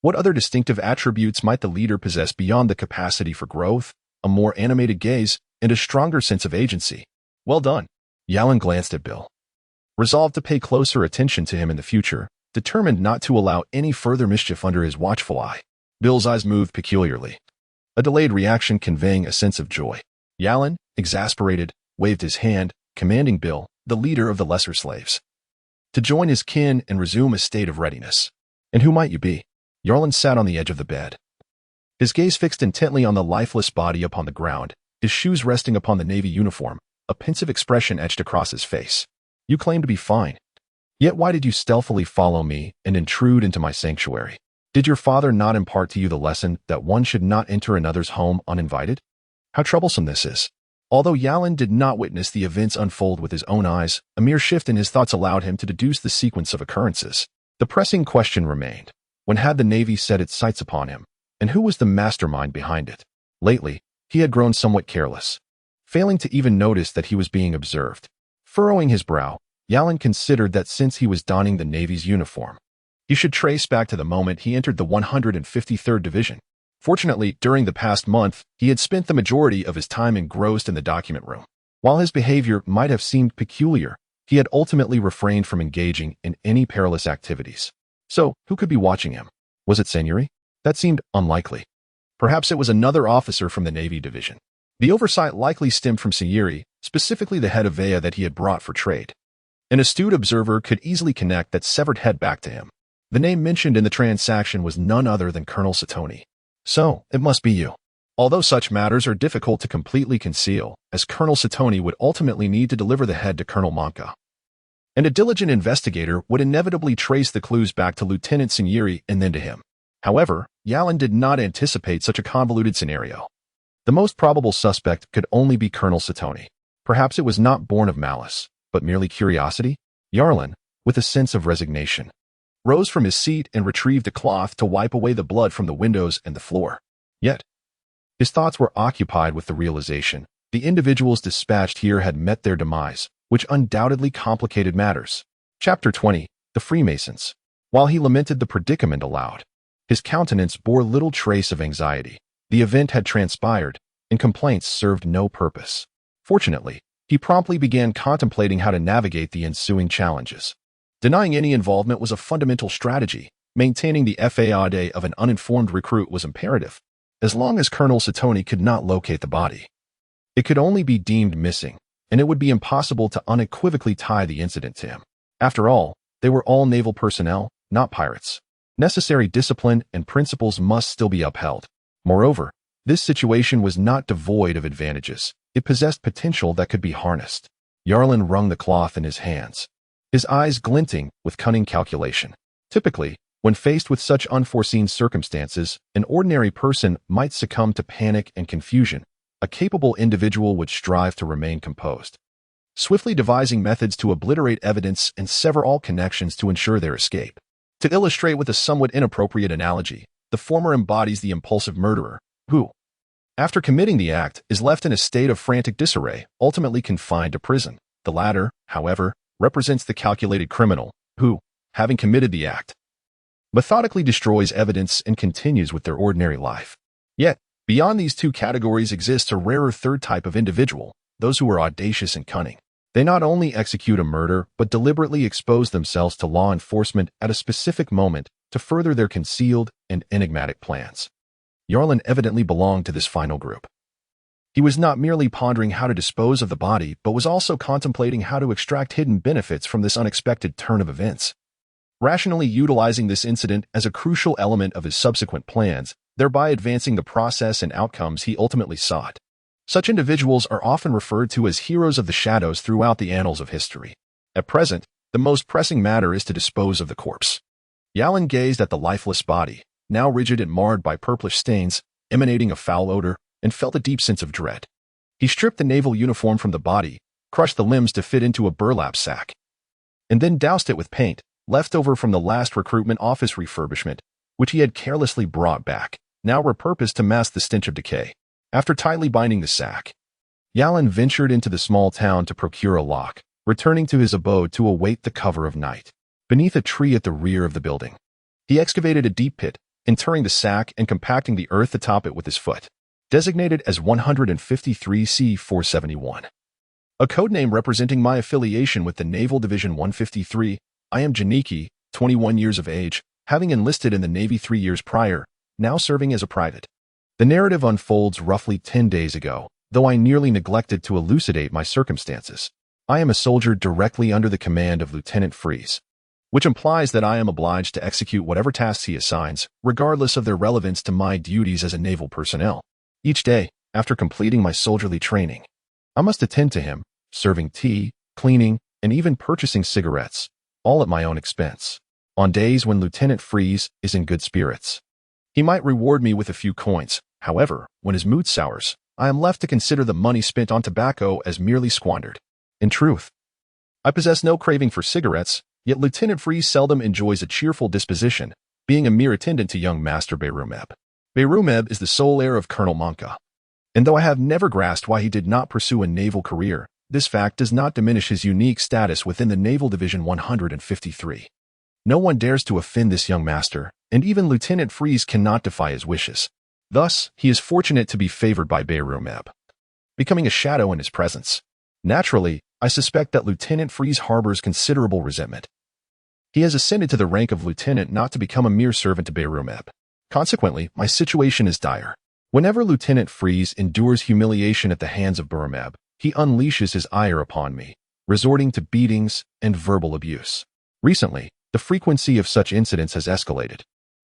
what other distinctive attributes might the leader possess beyond the capacity for growth, a more animated gaze, and a stronger sense of agency? Well done. Yarlin glanced at Bill, resolved to pay closer attention to him in the future, determined not to allow any further mischief under his watchful eye. Bill's eyes moved peculiarly, a delayed reaction conveying a sense of joy. Yarlin, exasperated, waved his hand, commanding Bill, the leader of the lesser slaves, to join his kin and resume a state of readiness. And who might you be? Yarlin sat on the edge of the bed, his gaze fixed intently on the lifeless body upon the ground, his shoes resting upon the Navy uniform, a pensive expression etched across his face. You claim to be fine. Yet why did you stealthily follow me and intrude into my sanctuary? Did your father not impart to you the lesson that one should not enter another's home uninvited? How troublesome this is. Although Yalin did not witness the events unfold with his own eyes, a mere shift in his thoughts allowed him to deduce the sequence of occurrences. The pressing question remained: when had the Navy set its sights upon him, and who was the mastermind behind it? Lately, he had grown somewhat careless, failing to even notice that he was being observed. Furrowing his brow, Yalin considered that since he was donning the Navy's uniform, he should trace back to the moment he entered the 153rd Division. Fortunately, during the past month, he had spent the majority of his time engrossed in the document room. While his behavior might have seemed peculiar, he had ultimately refrained from engaging in any perilous activities. So, who could be watching him? Was it Seigneury? That seemed unlikely. Perhaps it was another officer from the Navy Division. The oversight likely stemmed from Seigneury, specifically the head of Vea that he had brought for trade. An astute observer could easily connect that severed head back to him. The name mentioned in the transaction was none other than Colonel Satoni. So, it must be you. Although such matters are difficult to completely conceal, as Colonel Satoni would ultimately need to deliver the head to Colonel Monca. And a diligent investigator would inevitably trace the clues back to Lieutenant Seigneury and then to him. However, Yalin did not anticipate such a convoluted scenario. The most probable suspect could only be Colonel Satoni. Perhaps it was not born of malice, but merely curiosity? Yalin, with a sense of resignation, rose from his seat and retrieved a cloth to wipe away the blood from the windows and the floor. Yet, his thoughts were occupied with the realization the individuals dispatched here had met their demise, which undoubtedly complicated matters. Chapter 20. The Freemasons. While he lamented the predicament aloud, his countenance bore little trace of anxiety. The event had transpired, and complaints served no purpose. Fortunately, he promptly began contemplating how to navigate the ensuing challenges. Denying any involvement was a fundamental strategy. Maintaining the faade of an uninformed recruit was imperative. As long as Colonel Satoni could not locate the body, it could only be deemed missing, and it would be impossible to unequivocally tie the incident to him. After all, they were all naval personnel, not pirates. Necessary discipline and principles must still be upheld. Moreover, this situation was not devoid of advantages. It possessed potential that could be harnessed. Yalin wrung the cloth in his hands, his eyes glinting with cunning calculation. Typically, when faced with such unforeseen circumstances, an ordinary person might succumb to panic and confusion. A capable individual would strive to remain composed, swiftly devising methods to obliterate evidence and sever all connections to ensure their escape. To illustrate with a somewhat inappropriate analogy, the former embodies the impulsive murderer, who, after committing the act, is left in a state of frantic disarray, ultimately confined to prison. The latter, however, represents the calculated criminal, who, having committed the act, methodically destroys evidence and continues with their ordinary life. Yet, beyond these two categories exists a rarer third type of individual, those who are audacious and cunning. They not only execute a murder, but deliberately expose themselves to law enforcement at a specific moment to further their concealed and enigmatic plans. Yalin evidently belonged to this final group. He was not merely pondering how to dispose of the body, but was also contemplating how to extract hidden benefits from this unexpected turn of events, rationally utilizing this incident as a crucial element of his subsequent plans, thereby advancing the process and outcomes he ultimately sought. Such individuals are often referred to as heroes of the shadows throughout the annals of history. At present, the most pressing matter is to dispose of the corpse. Yalin gazed at the lifeless body, now rigid and marred by purplish stains, emanating a foul odor, and felt a deep sense of dread. He stripped the naval uniform from the body, crushed the limbs to fit into a burlap sack, and then doused it with paint, left over from the last recruitment office refurbishment, which he had carelessly brought back, now repurposed to mask the stench of decay. After tightly binding the sack, Yalin ventured into the small town to procure a lock, returning to his abode to await the cover of night. Beneath a tree at the rear of the building, he excavated a deep pit, interring the sack and compacting the earth atop it with his foot. Designated as 153C-471. A codename representing my affiliation with the Naval Division 153, I am Janiki, 21 years of age, having enlisted in the Navy 3 years prior, now serving as a private. The narrative unfolds roughly 10 days ago, though I nearly neglected to elucidate my circumstances. I am a soldier directly under the command of Lieutenant Freeze. which implies that I am obliged to execute whatever tasks he assigns, regardless of their relevance to my duties as a naval personnel. Each day, after completing my soldierly training, I must attend to him, serving tea, cleaning, and even purchasing cigarettes, all at my own expense. On days when Lieutenant Freeze is in good spirits, he might reward me with a few coins. However, when his mood sours, I am left to consider the money spent on tobacco as merely squandered. In truth, I possess no craving for cigarettes, yet Lieutenant Freeze seldom enjoys a cheerful disposition, being a mere attendant to young Master Behrumeb. Behrumeb is the sole heir of Colonel Monka, and though I have never grasped why he did not pursue a naval career, this fact does not diminish his unique status within the Naval Division 153. No one dares to offend this young master, and even Lieutenant Freeze cannot defy his wishes. Thus, he is fortunate to be favored by Behrumeb, becoming a shadow in his presence. Naturally, I suspect that Lieutenant Freeze harbors considerable resentment. He has ascended to the rank of lieutenant not to become a mere servant to Behrumeb. Consequently, my situation is dire. Whenever Lieutenant Freeze endures humiliation at the hands of Behrumeb, he unleashes his ire upon me, resorting to beatings and verbal abuse. Recently, the frequency of such incidents has escalated,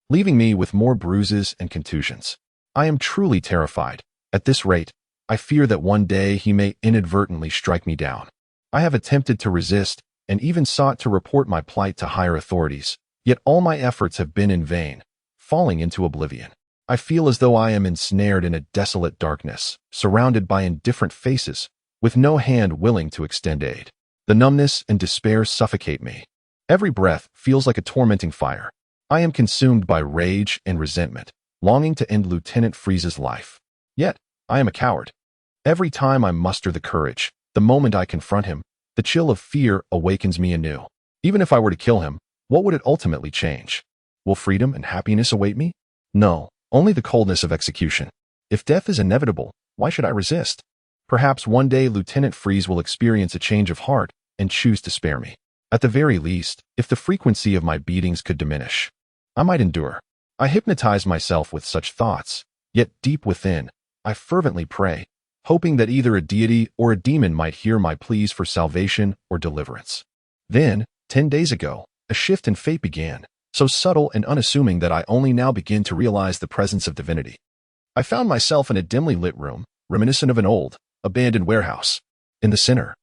leaving me with more bruises and contusions. I am truly terrified. At this rate, I fear that one day he may inadvertently strike me down. I have attempted to resist and even sought to report my plight to higher authorities, yet all my efforts have been in vain, falling into oblivion. I feel as though I am ensnared in a desolate darkness, surrounded by indifferent faces, with no hand willing to extend aid. The numbness and despair suffocate me. Every breath feels like a tormenting fire. I am consumed by rage and resentment, longing to end Lieutenant Freeze's life. Yet, I am a coward. Every time I muster the courage, the moment I confront him, the chill of fear awakens me anew. Even if I were to kill him, what would it ultimately change? Will freedom and happiness await me? No, only the coldness of execution. If death is inevitable, why should I resist? Perhaps one day Lieutenant Freeze will experience a change of heart and choose to spare me. At the very least, if the frequency of my beatings could diminish, I might endure. I hypnotize myself with such thoughts, yet deep within, I fervently pray, hoping that either a deity or a demon might hear my pleas for salvation or deliverance. Then, 10 days ago, a shift in fate began, so subtle and unassuming that I only now begin to realize the presence of divinity. I found myself in a dimly lit room, reminiscent of an old, abandoned warehouse. In the center,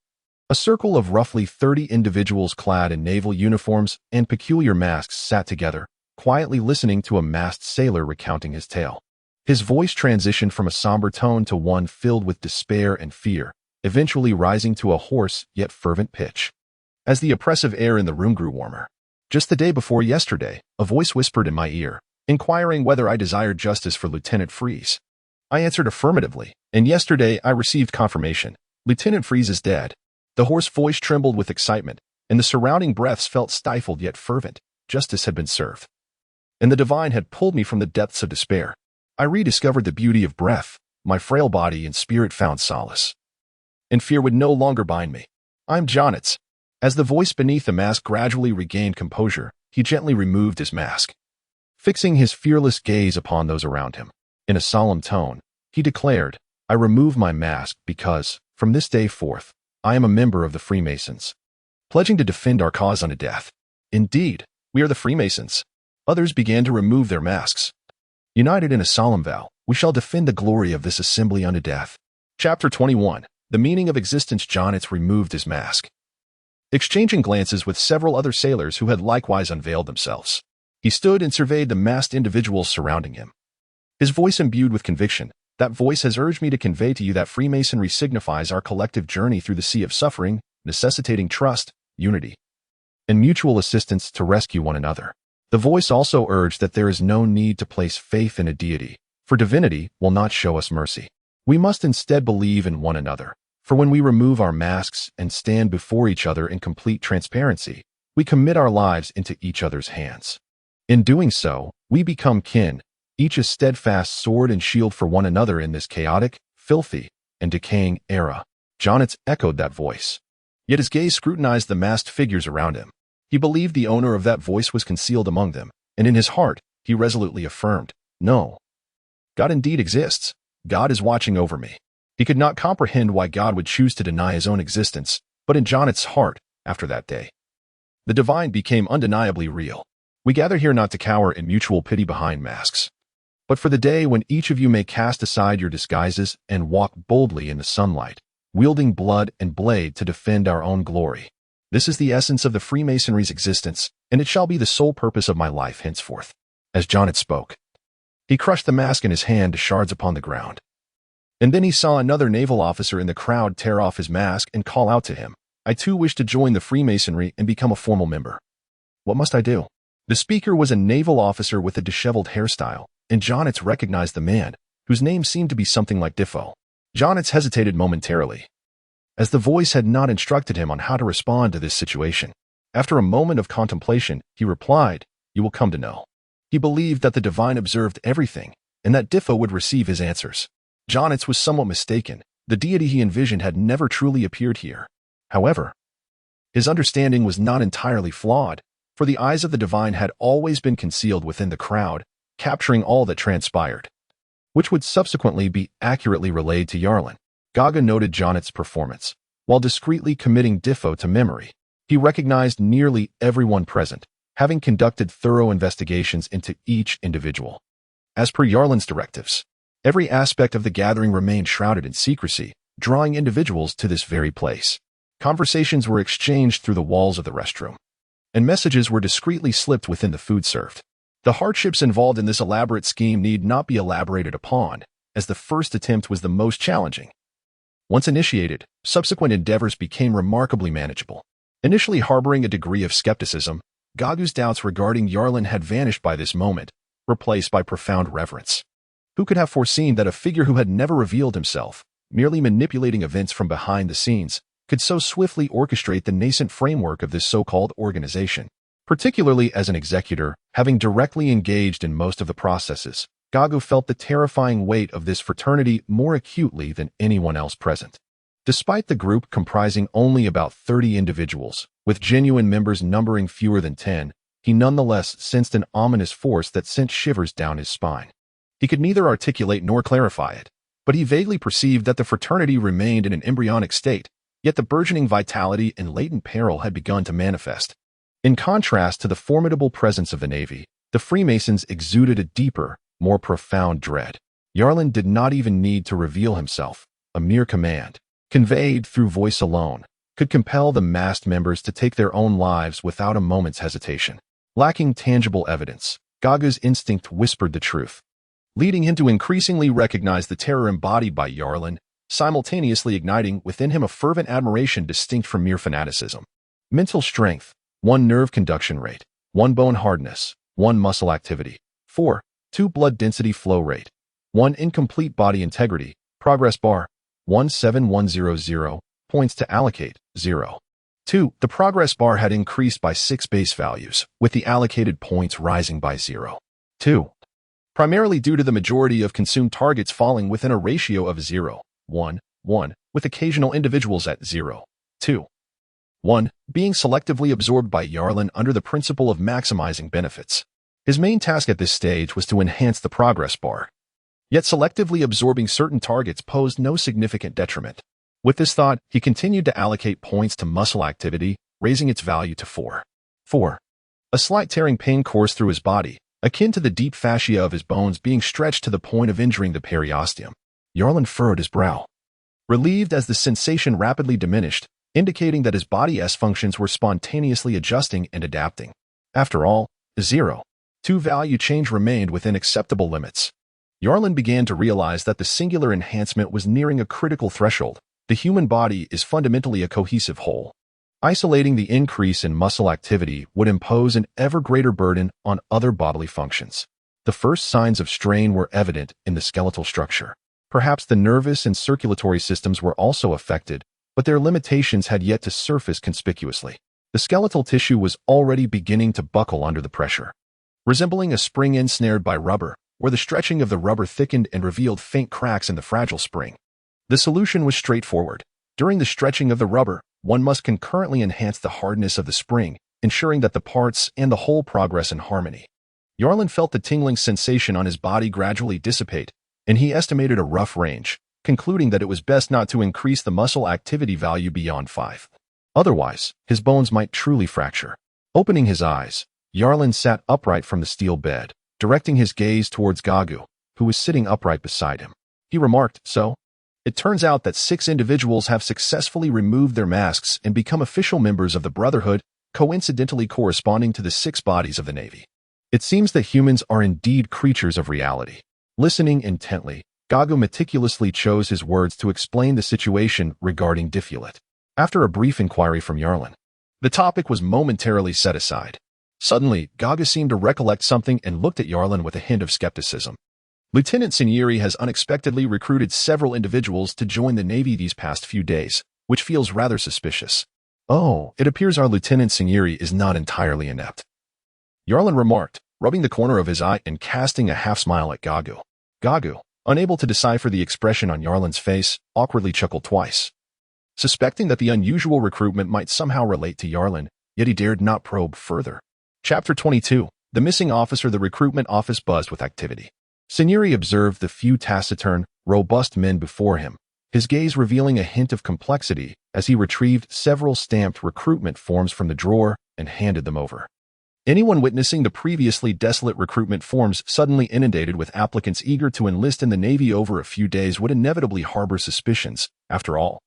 a circle of roughly 30 individuals clad in naval uniforms and peculiar masks sat together, quietly listening to a masked sailor recounting his tale. His voice transitioned from a somber tone to one filled with despair and fear, eventually rising to a hoarse yet fervent pitch. As the oppressive air in the room grew warmer, just the day before yesterday, a voice whispered in my ear, inquiring whether I desired justice for Lieutenant Freeze. I answered affirmatively, and yesterday I received confirmation. Lieutenant Freeze is dead. The hoarse voice trembled with excitement, and the surrounding breaths felt stifled yet fervent. Justice had been served, and the divine had pulled me from the depths of despair. I rediscovered the beauty of breath. My frail body and spirit found solace, and fear would no longer bind me. I'm Jonitz. As the voice beneath the mask gradually regained composure, he gently removed his mask, fixing his fearless gaze upon those around him. In a solemn tone, he declared, I remove my mask because, from this day forth, I am a member of the Freemasons, pledging to defend our cause unto death. Indeed, we are the Freemasons. Others began to remove their masks. United in a solemn vow, we shall defend the glory of this assembly unto death. Chapter 21. The Meaning of Existence. Jonitz removed his mask, exchanging glances with several other sailors who had likewise unveiled themselves. He stood and surveyed the masked individuals surrounding him, his voice imbued with conviction. That voice has urged me to convey to you that Freemasonry signifies our collective journey through the sea of suffering, necessitating trust, unity, and mutual assistance to rescue one another. The voice also urged that there is no need to place faith in a deity, for divinity will not show us mercy. We must instead believe in one another, for when we remove our masks and stand before each other in complete transparency, we commit our lives into each other's hands. In doing so, we become kin, each a steadfast sword and shield for one another in this chaotic, filthy, and decaying era. Jonitz echoed that voice, yet his gaze scrutinized the masked figures around him. He believed the owner of that voice was concealed among them, and in his heart, he resolutely affirmed, no, God indeed exists. God is watching over me. He could not comprehend why God would choose to deny his own existence, but in Jonitz's heart, after that day, The divine became undeniably real. We gather here not to cower in mutual pity behind masks, but for the day when each of you may cast aside your disguises and walk boldly in the sunlight, wielding blood and blade to defend our own glory. This is the essence of the Freemasonry's existence, and it shall be the sole purpose of my life henceforth." As Jonnet spoke, he crushed the mask in his hand to shards upon the ground. And then he saw another naval officer in the crowd tear off his mask and call out to him, "I too wish to join the Freemasonry and become a formal member. What must I do?" The speaker was a naval officer with a disheveled hairstyle, and Jonnet recognized the man, whose name seemed to be something like Defoe. Jonnet hesitated momentarily, as the voice had not instructed him on how to respond to this situation. After a moment of contemplation, he replied, "You will come to know." He believed that the divine observed everything, and that Defoe would receive his answers. Jonnet was somewhat mistaken. The deity he envisioned had never truly appeared here. However, his understanding was not entirely flawed, for the eyes of the divine had always been concealed within the crowd, capturing all that transpired, which would subsequently be accurately relayed to Yarlin. Gaga noted Jonnet's performance. While discreetly committing Defoe to memory, he recognized nearly everyone present, having conducted thorough investigations into each individual. As per Yarlin's directives, every aspect of the gathering remained shrouded in secrecy, drawing individuals to this very place. Conversations were exchanged through the walls of the restroom, and messages were discreetly slipped within the food served. The hardships involved in this elaborate scheme need not be elaborated upon, as the first attempt was the most challenging. Once initiated, subsequent endeavors became remarkably manageable. Initially harboring a degree of skepticism, Gagu's doubts regarding Yarlin had vanished by this moment, replaced by profound reverence. Who could have foreseen that a figure who had never revealed himself, merely manipulating events from behind the scenes, could so swiftly orchestrate the nascent framework of this so-called organization? Particularly as an executor, having directly engaged in most of the processes, Gagu felt the terrifying weight of this fraternity more acutely than anyone else present. Despite the group comprising only about 30 individuals, with genuine members numbering fewer than 10, he nonetheless sensed an ominous force that sent shivers down his spine. He could neither articulate nor clarify it, but he vaguely perceived that the fraternity remained in an embryonic state, yet the burgeoning vitality and latent peril had begun to manifest. In contrast to the formidable presence of the Navy, the Freemasons exuded a deeper, more profound dread. Yarlin did not even need to reveal himself. A mere command, conveyed through voice alone, could compel the massed members to take their own lives without a moment's hesitation. Lacking tangible evidence, Gagu's instinct whispered the truth, leading him to increasingly recognize the terror embodied by Yarlin, simultaneously igniting within him a fervent admiration distinct from mere fanaticism. Mental strength, 1 nerve conduction rate, 1 bone hardness, 1 muscle activity, 4, 2 blood density flow rate, 1 incomplete body integrity, progress bar, 17100, points to allocate, 0. 2. The progress bar had increased by 6 base values, with the allocated points rising by 0. 2. Primarily due to the majority of consumed targets falling within a ratio of 0, 1, 1, with occasional individuals at 0, 2, 1, being selectively absorbed by Yarlin under the principle of maximizing benefits. His main task at this stage was to enhance the progress bar. Yet selectively absorbing certain targets posed no significant detriment. With this thought, he continued to allocate points to muscle activity, raising its value to 4. 4. A slight tearing pain coursed through his body, akin to the deep fascia of his bones being stretched to the point of injuring the periosteum. Yarlin furrowed his brow, relieved as the sensation rapidly diminished, indicating that his body's functions were spontaneously adjusting and adapting. After all, 0, 2 value change remained within acceptable limits. Yarlin began to realize that the singular enhancement was nearing a critical threshold. The human body is fundamentally a cohesive whole. Isolating the increase in muscle activity would impose an ever greater burden on other bodily functions. The first signs of strain were evident in the skeletal structure. Perhaps the nervous and circulatory systems were also affected, but their limitations had yet to surface conspicuously. The skeletal tissue was already beginning to buckle under the pressure, resembling a spring ensnared by rubber, where the stretching of the rubber thickened and revealed faint cracks in the fragile spring. The solution was straightforward. During the stretching of the rubber, one must concurrently enhance the hardness of the spring, ensuring that the parts and the whole progress in harmony. Yarlin felt the tingling sensation on his body gradually dissipate, and he estimated a rough range, concluding that it was best not to increase the muscle activity value beyond 5. Otherwise, his bones might truly fracture. Opening his eyes, Yarlin sat upright from the steel bed, directing his gaze towards Gagu, who was sitting upright beside him. He remarked, "So, it turns out that 6 individuals have successfully removed their masks and become official members of the Brotherhood, coincidentally corresponding to the 6 bodies of the Navy. It seems that humans are indeed creatures of reality." Listening intently, Gagu meticulously chose his words to explain the situation regarding Diffulet. After a brief inquiry from Yarlin, the topic was momentarily set aside. Suddenly, Gagu seemed to recollect something and looked at Yarlin with a hint of skepticism. "Lieutenant Sinieri has unexpectedly recruited several individuals to join the Navy these past few days, which feels rather suspicious." "Oh, it appears our Lieutenant Sinieri is not entirely inept," Yarlin remarked, rubbing the corner of his eye and casting a half-smile at Gagu. Gagu, unable to decipher the expression on Yarlin's face, awkwardly chuckled twice. Suspecting that the unusual recruitment might somehow relate to Yarlin, yet he dared not probe further. Chapter 22. The missing officer. The recruitment office buzzed with activity. Sinieri observed the few taciturn, robust men before him, his gaze revealing a hint of complexity as he retrieved several stamped recruitment forms from the drawer and handed them over. Anyone witnessing the previously desolate recruitment forms suddenly inundated with applicants eager to enlist in the Navy over a few days would inevitably harbor suspicions. After all,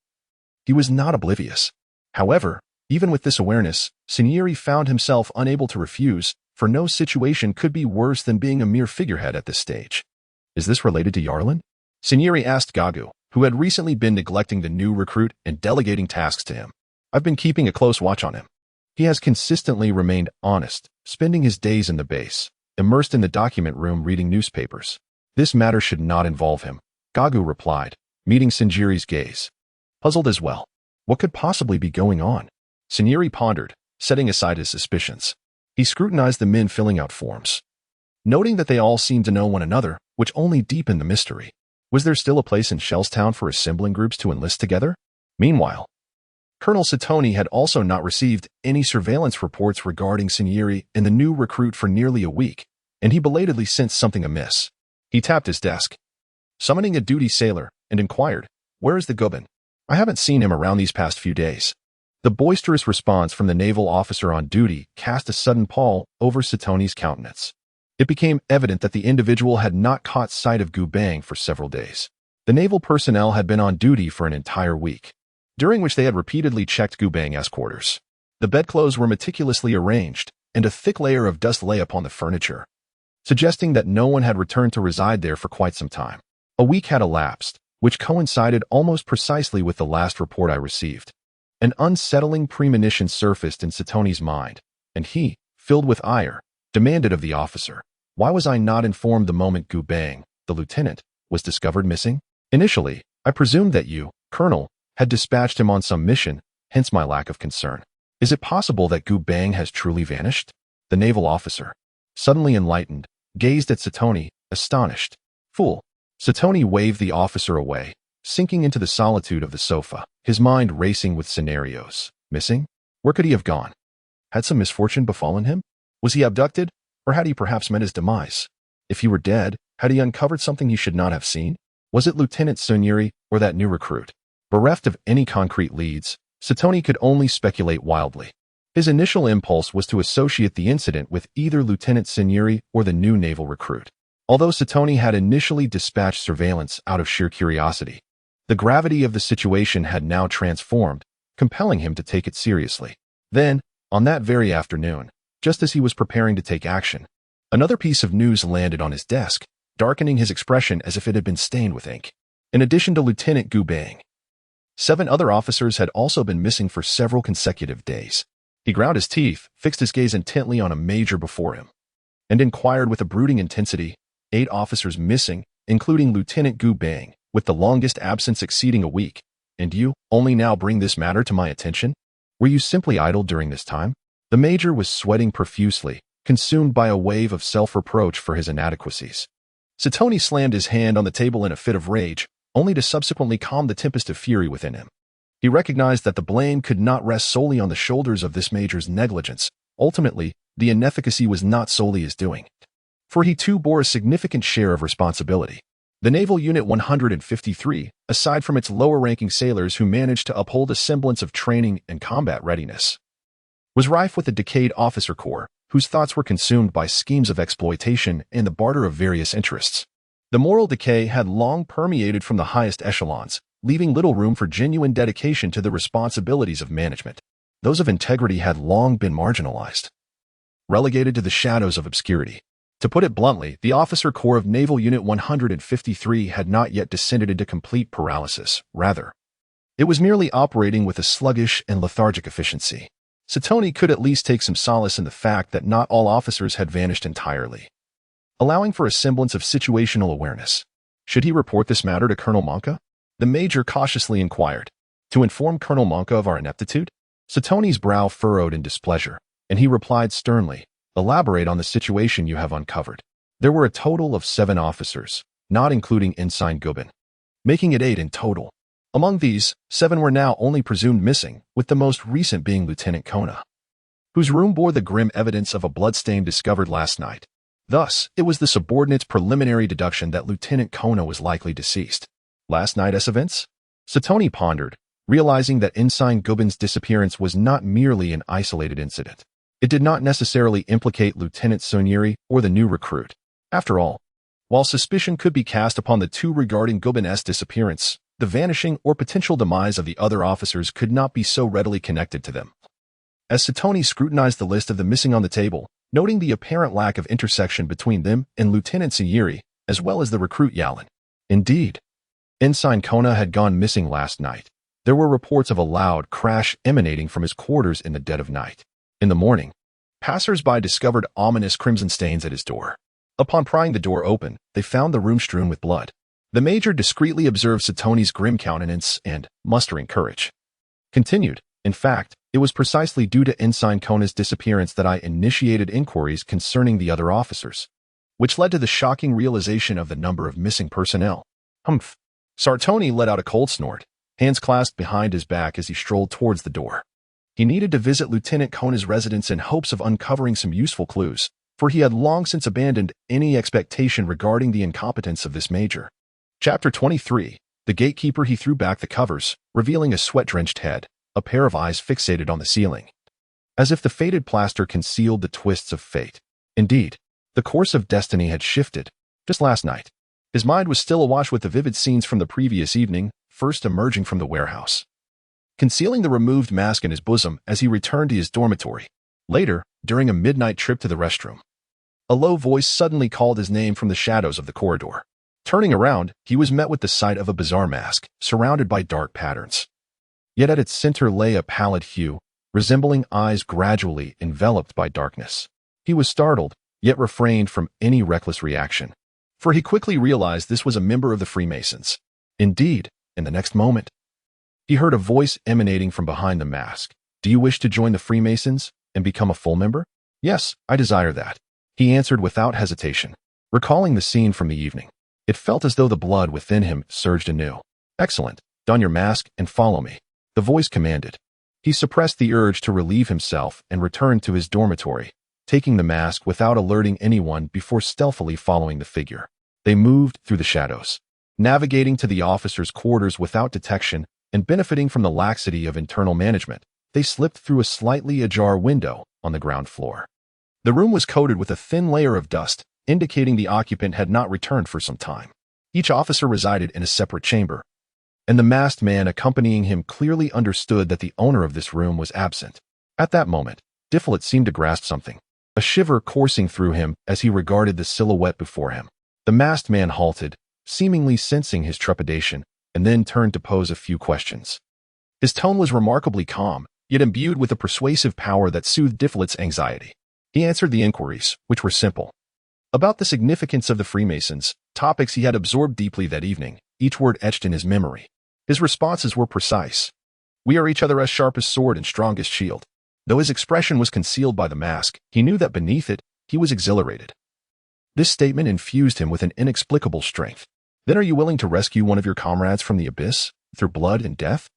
he was not oblivious. However, even with this awareness, Sinieri found himself unable to refuse, for no situation could be worse than being a mere figurehead at this stage. "Is this related to Yarlin?" Sinieri asked Gagu, who had recently been neglecting the new recruit and delegating tasks to him. "I've been keeping a close watch on him. He has consistently remained honest, spending his days in the base, immersed in the document room reading newspapers. This matter should not involve him," Gagu replied, meeting Sinieri's gaze. Puzzled as well. What could possibly be going on? Sinieri pondered, setting aside his suspicions. He scrutinized the men filling out forms, noting that they all seemed to know one another, which only deepened the mystery. Was there still a place in Shellstown for assembling groups to enlist together? Meanwhile, Colonel Satoni had also not received any surveillance reports regarding Sinieri and the new recruit for nearly a week, and he belatedly sensed something amiss. He tapped his desk, summoning a duty sailor, and inquired, "Where is the Gubin? I haven't seen him around these past few days." The boisterous response from the naval officer on duty cast a sudden pall over Satoni's countenance. It became evident that the individual had not caught sight of Gubang for several days. The naval personnel had been on duty for an entire week, during which they had repeatedly checked Gubang's quarters. The bedclothes were meticulously arranged, and a thick layer of dust lay upon the furniture, suggesting that no one had returned to reside there for quite some time. A week had elapsed, which coincided almost precisely with the last report I received. An unsettling premonition surfaced in Satoni's mind, and he, filled with ire, demanded of the officer, "Why was I not informed the moment Gubang, the lieutenant, was discovered missing? Initially, I presumed that you, Colonel, had dispatched him on some mission, hence my lack of concern. Is it possible that Gubang has truly vanished?" The naval officer, suddenly enlightened, gazed at Satoni, astonished. "Fool!" Satoni waved the officer away, sinking into the solitude of the sofa, his mind racing with scenarios. Missing? Where could he have gone? Had some misfortune befallen him? Was he abducted, or had he perhaps met his demise? If he were dead, had he uncovered something he should not have seen? Was it Lieutenant Sinieri or that new recruit? Bereft of any concrete leads, Satoni could only speculate wildly. His initial impulse was to associate the incident with either Lieutenant Sinieri or the new naval recruit. Although Satoni had initially dispatched surveillance out of sheer curiosity, the gravity of the situation had now transformed, compelling him to take it seriously. Then, on that very afternoon, just as he was preparing to take action, another piece of news landed on his desk, darkening his expression as if it had been stained with ink. In addition to Lieutenant Gubang, 7 other officers had also been missing for several consecutive days. He ground his teeth, fixed his gaze intently on a major before him, and inquired with a brooding intensity, 8 officers missing, including Lieutenant Gubang, with the longest absence exceeding a week. And you only now bring this matter to my attention? Were you simply idle during this time? The major was sweating profusely, consumed by a wave of self-reproach for his inadequacies. Satoni slammed his hand on the table in a fit of rage, only to subsequently calm the tempest of fury within him. He recognized that the blame could not rest solely on the shoulders of this major's negligence. Ultimately, the inefficacy was not solely his doing, for he too bore a significant share of responsibility. The Naval Unit 153, aside from its lower-ranking sailors who managed to uphold a semblance of training and combat readiness, was rife with a decayed officer corps, whose thoughts were consumed by schemes of exploitation and the barter of various interests. The moral decay had long permeated from the highest echelons, leaving little room for genuine dedication to the responsibilities of management. Those of integrity had long been marginalized, relegated to the shadows of obscurity. To put it bluntly, the officer corps of Naval Unit 153 had not yet descended into complete paralysis. Rather, it was merely operating with a sluggish and lethargic efficiency. Satoni could at least take some solace in the fact that not all officers had vanished entirely, allowing for a semblance of situational awareness. Should he report this matter to Colonel Monka? The major cautiously inquired. To inform Colonel Monka of our ineptitude? Satoni's brow furrowed in displeasure, and he replied sternly, "Elaborate on the situation you have uncovered." There were a total of 7 officers, not including Ensign Gubin, making it 8 in total. Among these, 7 were now only presumed missing, with the most recent being Lieutenant Kona, whose room bore the grim evidence of a bloodstain discovered last night. Thus, it was the subordinate's preliminary deduction that Lieutenant Kona was likely deceased. Last night's events? Satoni pondered, realizing that Ensign Gubin's disappearance was not merely an isolated incident. It did not necessarily implicate Lieutenant Sonieri or the new recruit. After all, while suspicion could be cast upon the 2 regarding Gubin's disappearance, the vanishing or potential demise of the other officers could not be so readily connected to them. As Satoni scrutinized the list of the missing on the table, noting the apparent lack of intersection between them and Lieutenant Sonieri, as well as the recruit Yalin. Indeed, Ensign Kona had gone missing last night. There were reports of a loud crash emanating from his quarters in the dead of night. In the morning, passers-by discovered ominous crimson stains at his door. Upon prying the door open, they found the room strewn with blood. The major discreetly observed Satoni's grim countenance and, mustering courage, continued, "In fact, it was precisely due to Ensign Kona's disappearance that I initiated inquiries concerning the other officers, which led to the shocking realization of the number of missing personnel." Humph. Sartoni let out a cold snort, hands clasped behind his back as he strolled towards the door. He needed to visit Lieutenant Kona's residence in hopes of uncovering some useful clues, for he had long since abandoned any expectation regarding the incompetence of this major. Chapter 23. The gatekeeper. He threw back the covers, revealing a sweat-drenched head, a pair of eyes fixated on the ceiling, as if the faded plaster concealed the twists of fate. Indeed, the course of destiny had shifted. Just last night, his mind was still awash with the vivid scenes from the previous evening, first emerging from the warehouse, concealing the removed mask in his bosom as he returned to his dormitory. Later, during a midnight trip to the restroom, a low voice suddenly called his name from the shadows of the corridor. Turning around, he was met with the sight of a bizarre mask, surrounded by dark patterns. Yet at its center lay a pallid hue, resembling eyes gradually enveloped by darkness. He was startled, yet refrained from any reckless reaction, for he quickly realized this was a member of the Freemasons. Indeed, in the next moment, he heard a voice emanating from behind the mask. "Do you wish to join the Freemasons and become a full member?" "Yes, I desire that," he answered without hesitation. Recalling the scene from the evening, it felt as though the blood within him surged anew. "Excellent. Don your mask and follow me," the voice commanded. He suppressed the urge to relieve himself and returned to his dormitory, taking the mask without alerting anyone before stealthily following the figure. They moved through the shadows, navigating to the officers' quarters without detection, and benefiting from the laxity of internal management. They slipped through a slightly ajar window on the ground floor. The room was coated with a thin layer of dust, indicating the occupant had not returned for some time. Each officer resided in a separate chamber, and the masked man accompanying him clearly understood that the owner of this room was absent. At that moment, Difflet seemed to grasp something, a shiver coursing through him as he regarded the silhouette before him. The masked man halted, seemingly sensing his trepidation, and then turned to pose a few questions. His tone was remarkably calm, yet imbued with a persuasive power that soothed Difflet's anxiety. He answered the inquiries, which were simple, about the significance of the Freemasons, topics he had absorbed deeply that evening, each word etched in his memory. His responses were precise. "We are each other as sharp as sword and strong as shield." Though his expression was concealed by the mask, he knew that beneath it, he was exhilarated. This statement infused him with an inexplicable strength. "Then are you willing to rescue one of your comrades from the abyss, through blood and death?"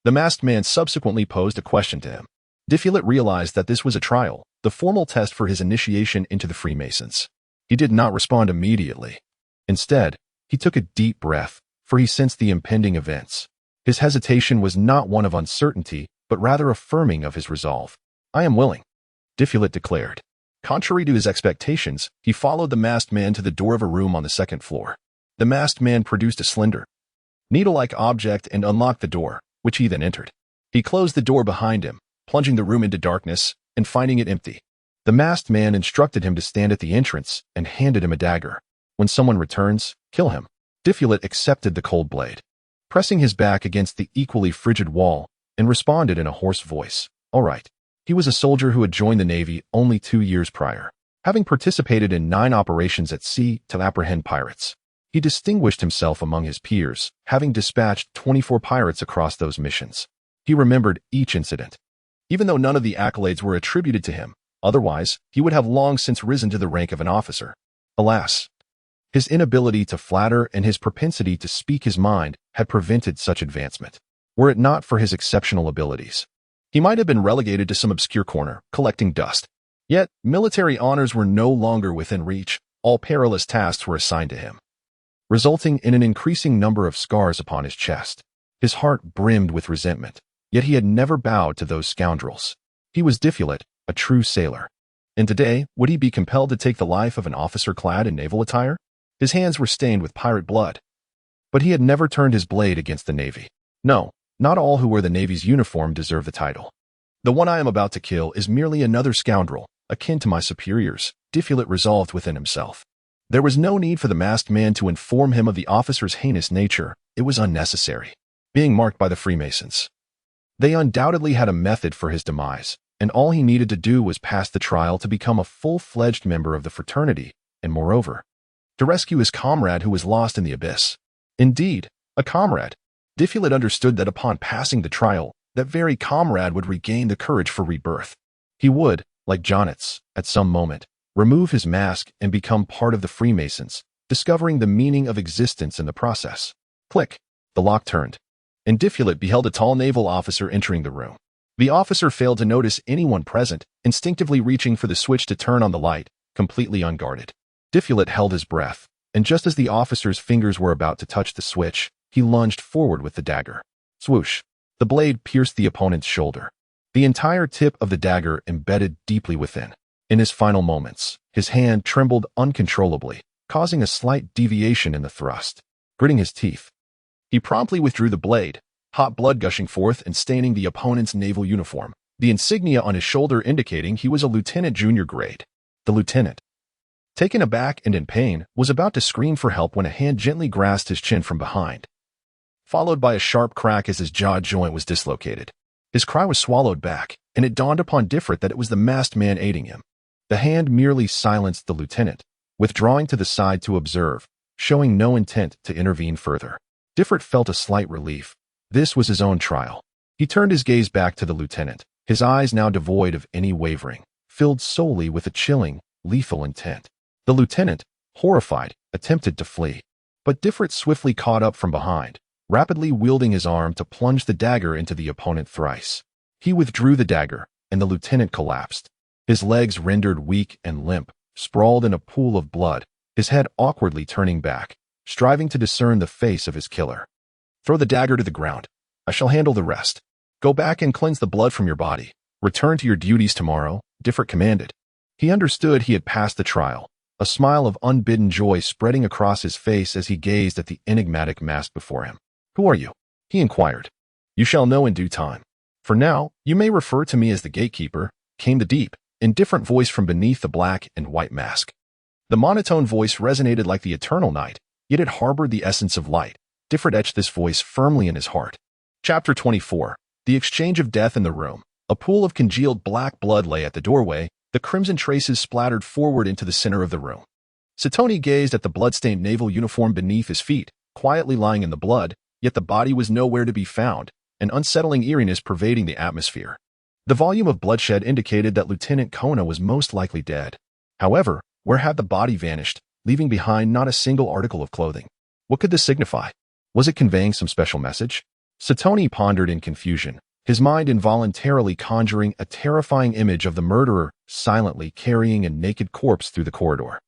The masked man subsequently posed a question to him. Difflet realized that this was a trial, the formal test for his initiation into the Freemasons. He did not respond immediately. Instead, he took a deep breath, for he sensed the impending events. His hesitation was not one of uncertainty, but rather affirming of his resolve. I am willing, Diffulet declared. Contrary to his expectations, he followed the masked man to the door of a room on the second floor. The masked man produced a slender, needle-like object and unlocked the door, which he then entered. He closed the door behind him, plunging the room into darkness and finding it empty. The masked man instructed him to stand at the entrance and handed him a dagger. When someone returns, kill him. Diffulet accepted the cold blade, pressing his back against the equally frigid wall, and responded in a hoarse voice, "All right." He was a soldier who had joined the Navy only 2 years prior, having participated in 9 operations at sea to apprehend pirates. He distinguished himself among his peers, having dispatched 24 pirates across those missions. He remembered each incident. Even though none of the accolades were attributed to him, otherwise, he would have long since risen to the rank of an officer. Alas, his inability to flatter and his propensity to speak his mind had prevented such advancement. Were it not for his exceptional abilities, he might have been relegated to some obscure corner, collecting dust. Yet, military honors were no longer within reach. All perilous tasks were assigned to him, resulting in an increasing number of scars upon his chest. His heart brimmed with resentment, yet he had never bowed to those scoundrels. He was Diffulet, a true sailor. And today, would he be compelled to take the life of an officer clad in naval attire? His hands were stained with pirate blood. But he had never turned his blade against the Navy. No, not all who wear the Navy's uniform deserve the title. The one I am about to kill is merely another scoundrel, akin to my superiors, Diffulet resolved within himself. There was no need for the masked man to inform him of the officer's heinous nature. It was unnecessary. Being marked by the Freemasons, they undoubtedly had a method for his demise, and all he needed to do was pass the trial to become a full-fledged member of the fraternity, and moreover, to rescue his comrade who was lost in the abyss. Indeed, a comrade. Diffulet understood that upon passing the trial, that very comrade would regain the courage for rebirth. He would, like Jonitz, at some moment, remove his mask and become part of the Freemasons, discovering the meaning of existence in the process. Click. The lock turned, and Diffulet beheld a tall naval officer entering the room. The officer failed to notice anyone present, instinctively reaching for the switch to turn on the light, completely unguarded. Diffulet held his breath, and just as the officer's fingers were about to touch the switch, he lunged forward with the dagger. Swoosh! The blade pierced the opponent's shoulder. The entire tip of the dagger embedded deeply within. In his final moments, his hand trembled uncontrollably, causing a slight deviation in the thrust. Gritting his teeth, he promptly withdrew the blade, hot blood gushing forth and staining the opponent's naval uniform, the insignia on his shoulder indicating he was a lieutenant junior grade. The lieutenant, taken aback and in pain, was about to scream for help when a hand gently grasped his chin from behind, followed by a sharp crack as his jaw joint was dislocated. His cry was swallowed back, and it dawned upon Diffulet that it was the masked man aiding him. The hand merely silenced the lieutenant, withdrawing to the side to observe, showing no intent to intervene further. Diffulet felt a slight relief. This was his own trial. He turned his gaze back to the lieutenant, his eyes now devoid of any wavering, filled solely with a chilling, lethal intent. The lieutenant, horrified, attempted to flee, but Diffulet swiftly caught up from behind, rapidly wielding his arm to plunge the dagger into the opponent thrice. He withdrew the dagger, and the lieutenant collapsed. His legs rendered weak and limp, sprawled in a pool of blood, his head awkwardly turning back, striving to discern the face of his killer. Throw the dagger to the ground. I shall handle the rest. Go back and cleanse the blood from your body. Return to your duties tomorrow, Diffulet commanded. He understood he had passed the trial, a smile of unbidden joy spreading across his face as he gazed at the enigmatic mask before him. Who are you? He inquired. You shall know in due time. For now, you may refer to me as the gatekeeper, came the deep, indifferent voice from beneath the black and white mask. The monotone voice resonated like the eternal night, yet it harbored the essence of light. Diffulet etched this voice firmly in his heart. Chapter 24. The exchange of death in the room. A pool of congealed black blood lay at the doorway, the crimson traces splattered forward into the center of the room. Satoni gazed at the blood-stained naval uniform beneath his feet, quietly lying in the blood, yet the body was nowhere to be found, an unsettling eeriness pervading the atmosphere. The volume of bloodshed indicated that Lieutenant Kona was most likely dead. However, where had the body vanished, leaving behind not a single article of clothing? What could this signify? Was it conveying some special message? Satoni pondered in confusion, his mind involuntarily conjuring a terrifying image of the murderer silently carrying a naked corpse through the corridor,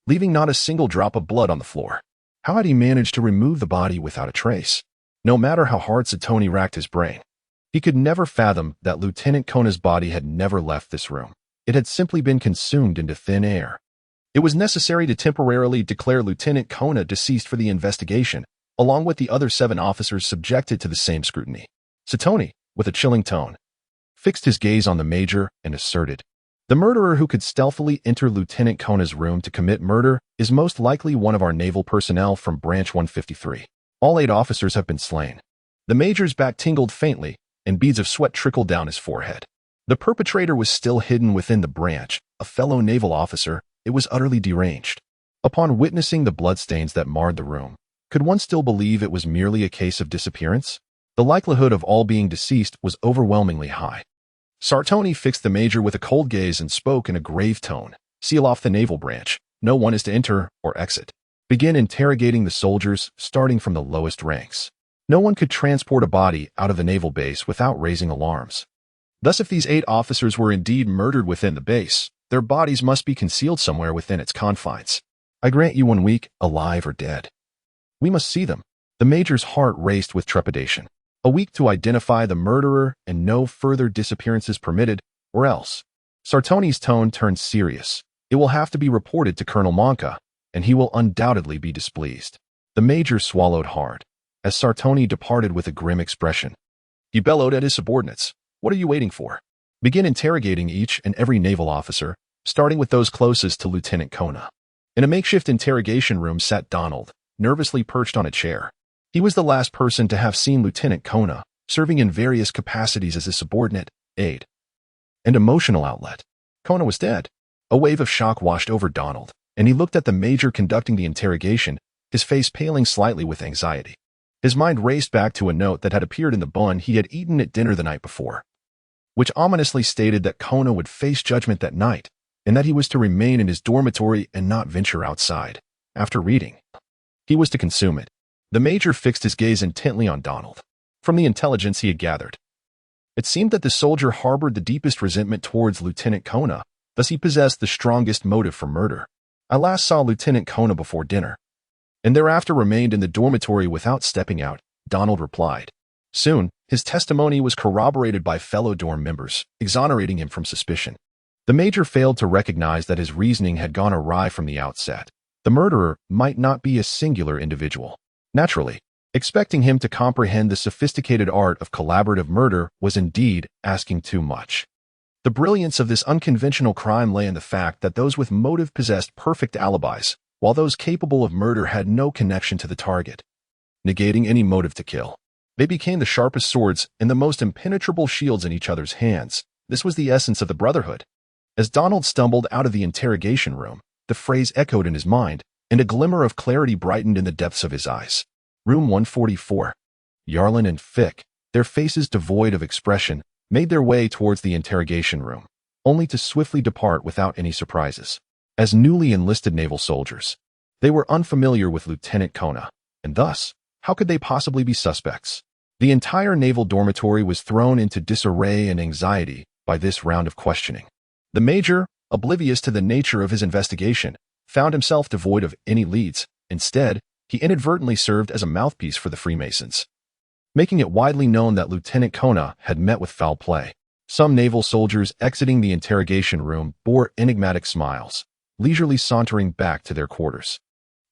leaving not a single drop of blood on the floor. How had he managed to remove the body without a trace? No matter how hard Satoni racked his brain, He could never fathom that Lieutenant Kona's body had never left this room. It had simply been consumed into thin air. It was necessary to temporarily declare Lieutenant Kona deceased for the investigation, along with the other 7 officers subjected to the same scrutiny. Satoni, with a chilling tone, fixed his gaze on the major and asserted, "The murderer who could stealthily enter Lieutenant Kona's room to commit murder is most likely one of our naval personnel from Branch 153. All 8 officers have been slain." The major's back tingled faintly, and beads of sweat trickled down his forehead. The perpetrator was still hidden within the branch, a fellow naval officer. It was utterly deranged. Upon witnessing the bloodstains that marred the room, could one still believe it was merely a case of disappearance? The likelihood of all being deceased was overwhelmingly high. Sartoni fixed the major with a cold gaze and spoke in a grave tone. "Seal off the naval branch. No one is to enter or exit. Begin interrogating the soldiers, starting from the lowest ranks. No one could transport a body out of the naval base without raising alarms. Thus, if these 8 officers were indeed murdered within the base, their bodies must be concealed somewhere within its confines. I grant you 1 week, alive or dead. We must see them." The major's heart raced with trepidation. A week to identify the murderer and no further disappearances permitted, or else. Sartoni's tone turned serious. "It will have to be reported to Colonel Monka, and he will undoubtedly be displeased." The major swallowed hard, as Sartoni departed with a grim expression. He bellowed at his subordinates, "What are you waiting for? Begin interrogating each and every naval officer, starting with those closest to Lieutenant Kona." In a makeshift interrogation room sat Donald, nervously perched on a chair. He was the last person to have seen Lieutenant Kona, serving in various capacities as his subordinate, aide, and emotional outlet. Kona was dead. A wave of shock washed over Donald, and he looked at the major conducting the interrogation, his face paling slightly with anxiety. His mind raced back to a note that had appeared in the bun he had eaten at dinner the night before, which ominously stated that Kona would face judgment that night, and that he was to remain in his dormitory and not venture outside. After reading, he was to consume it. The major fixed his gaze intently on Donald. From the intelligence he had gathered, it seemed that the soldier harbored the deepest resentment towards Lieutenant Kona, thus he possessed the strongest motive for murder. "I last saw Lieutenant Kona before dinner, and thereafter remained in the dormitory without stepping out," Donald replied. Soon, his testimony was corroborated by fellow dorm members, exonerating him from suspicion. The major failed to recognize that his reasoning had gone awry from the outset. The murderer might not be a singular individual. Naturally, expecting him to comprehend the sophisticated art of collaborative murder was indeed asking too much. The brilliance of this unconventional crime lay in the fact that those with motive possessed perfect alibis, while those capable of murder had no connection to the target, negating any motive to kill. They became the sharpest swords and the most impenetrable shields in each other's hands. This was the essence of the Brotherhood. As Donald stumbled out of the interrogation room, the phrase echoed in his mind, and a glimmer of clarity brightened in the depths of his eyes. Room 144. Yarlin and Fick, their faces devoid of expression, made their way towards the interrogation room, only to swiftly depart without any surprises. As newly enlisted naval soldiers, they were unfamiliar with Lieutenant Kona, and thus, how could they possibly be suspects? The entire naval dormitory was thrown into disarray and anxiety by this round of questioning. The major, oblivious to the nature of his investigation, found himself devoid of any leads. Instead, he inadvertently served as a mouthpiece for the Freemasons, making it widely known that Lieutenant Kona had met with foul play. Some naval soldiers exiting the interrogation room bore enigmatic smiles, leisurely sauntering back to their quarters.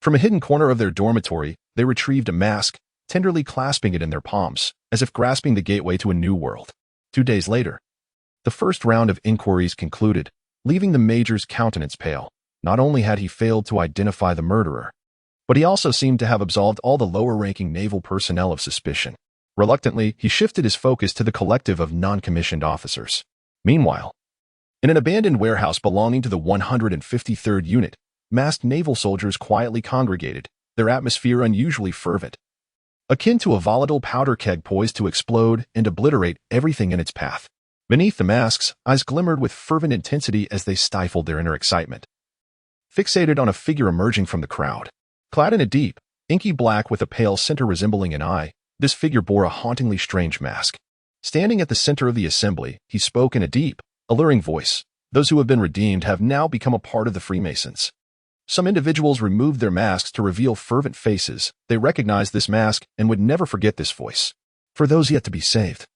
From a hidden corner of their dormitory, they retrieved a mask, tenderly clasping it in their palms, as if grasping the gateway to a new world. 2 days later, the first round of inquiries concluded, leaving the major's countenance pale. Not only had he failed to identify the murderer, but he also seemed to have absolved all the lower-ranking naval personnel of suspicion. Reluctantly, he shifted his focus to the collective of non-commissioned officers. Meanwhile, in an abandoned warehouse belonging to the 153rd Unit, masked naval soldiers quietly congregated, their atmosphere unusually fervent, akin to a volatile powder keg poised to explode and obliterate everything in its path. Beneath the masks, eyes glimmered with fervent intensity as they stifled their inner excitement. Fixated on a figure emerging from the crowd, clad in a deep, inky black with a pale center resembling an eye, this figure bore a hauntingly strange mask. Standing at the center of the assembly, he spoke in a deep, alluring voice. "Those who have been redeemed have now become a part of the Freemasons." Some individuals removed their masks to reveal fervent faces. They recognized this mask and would never forget this voice. "For those yet to be saved,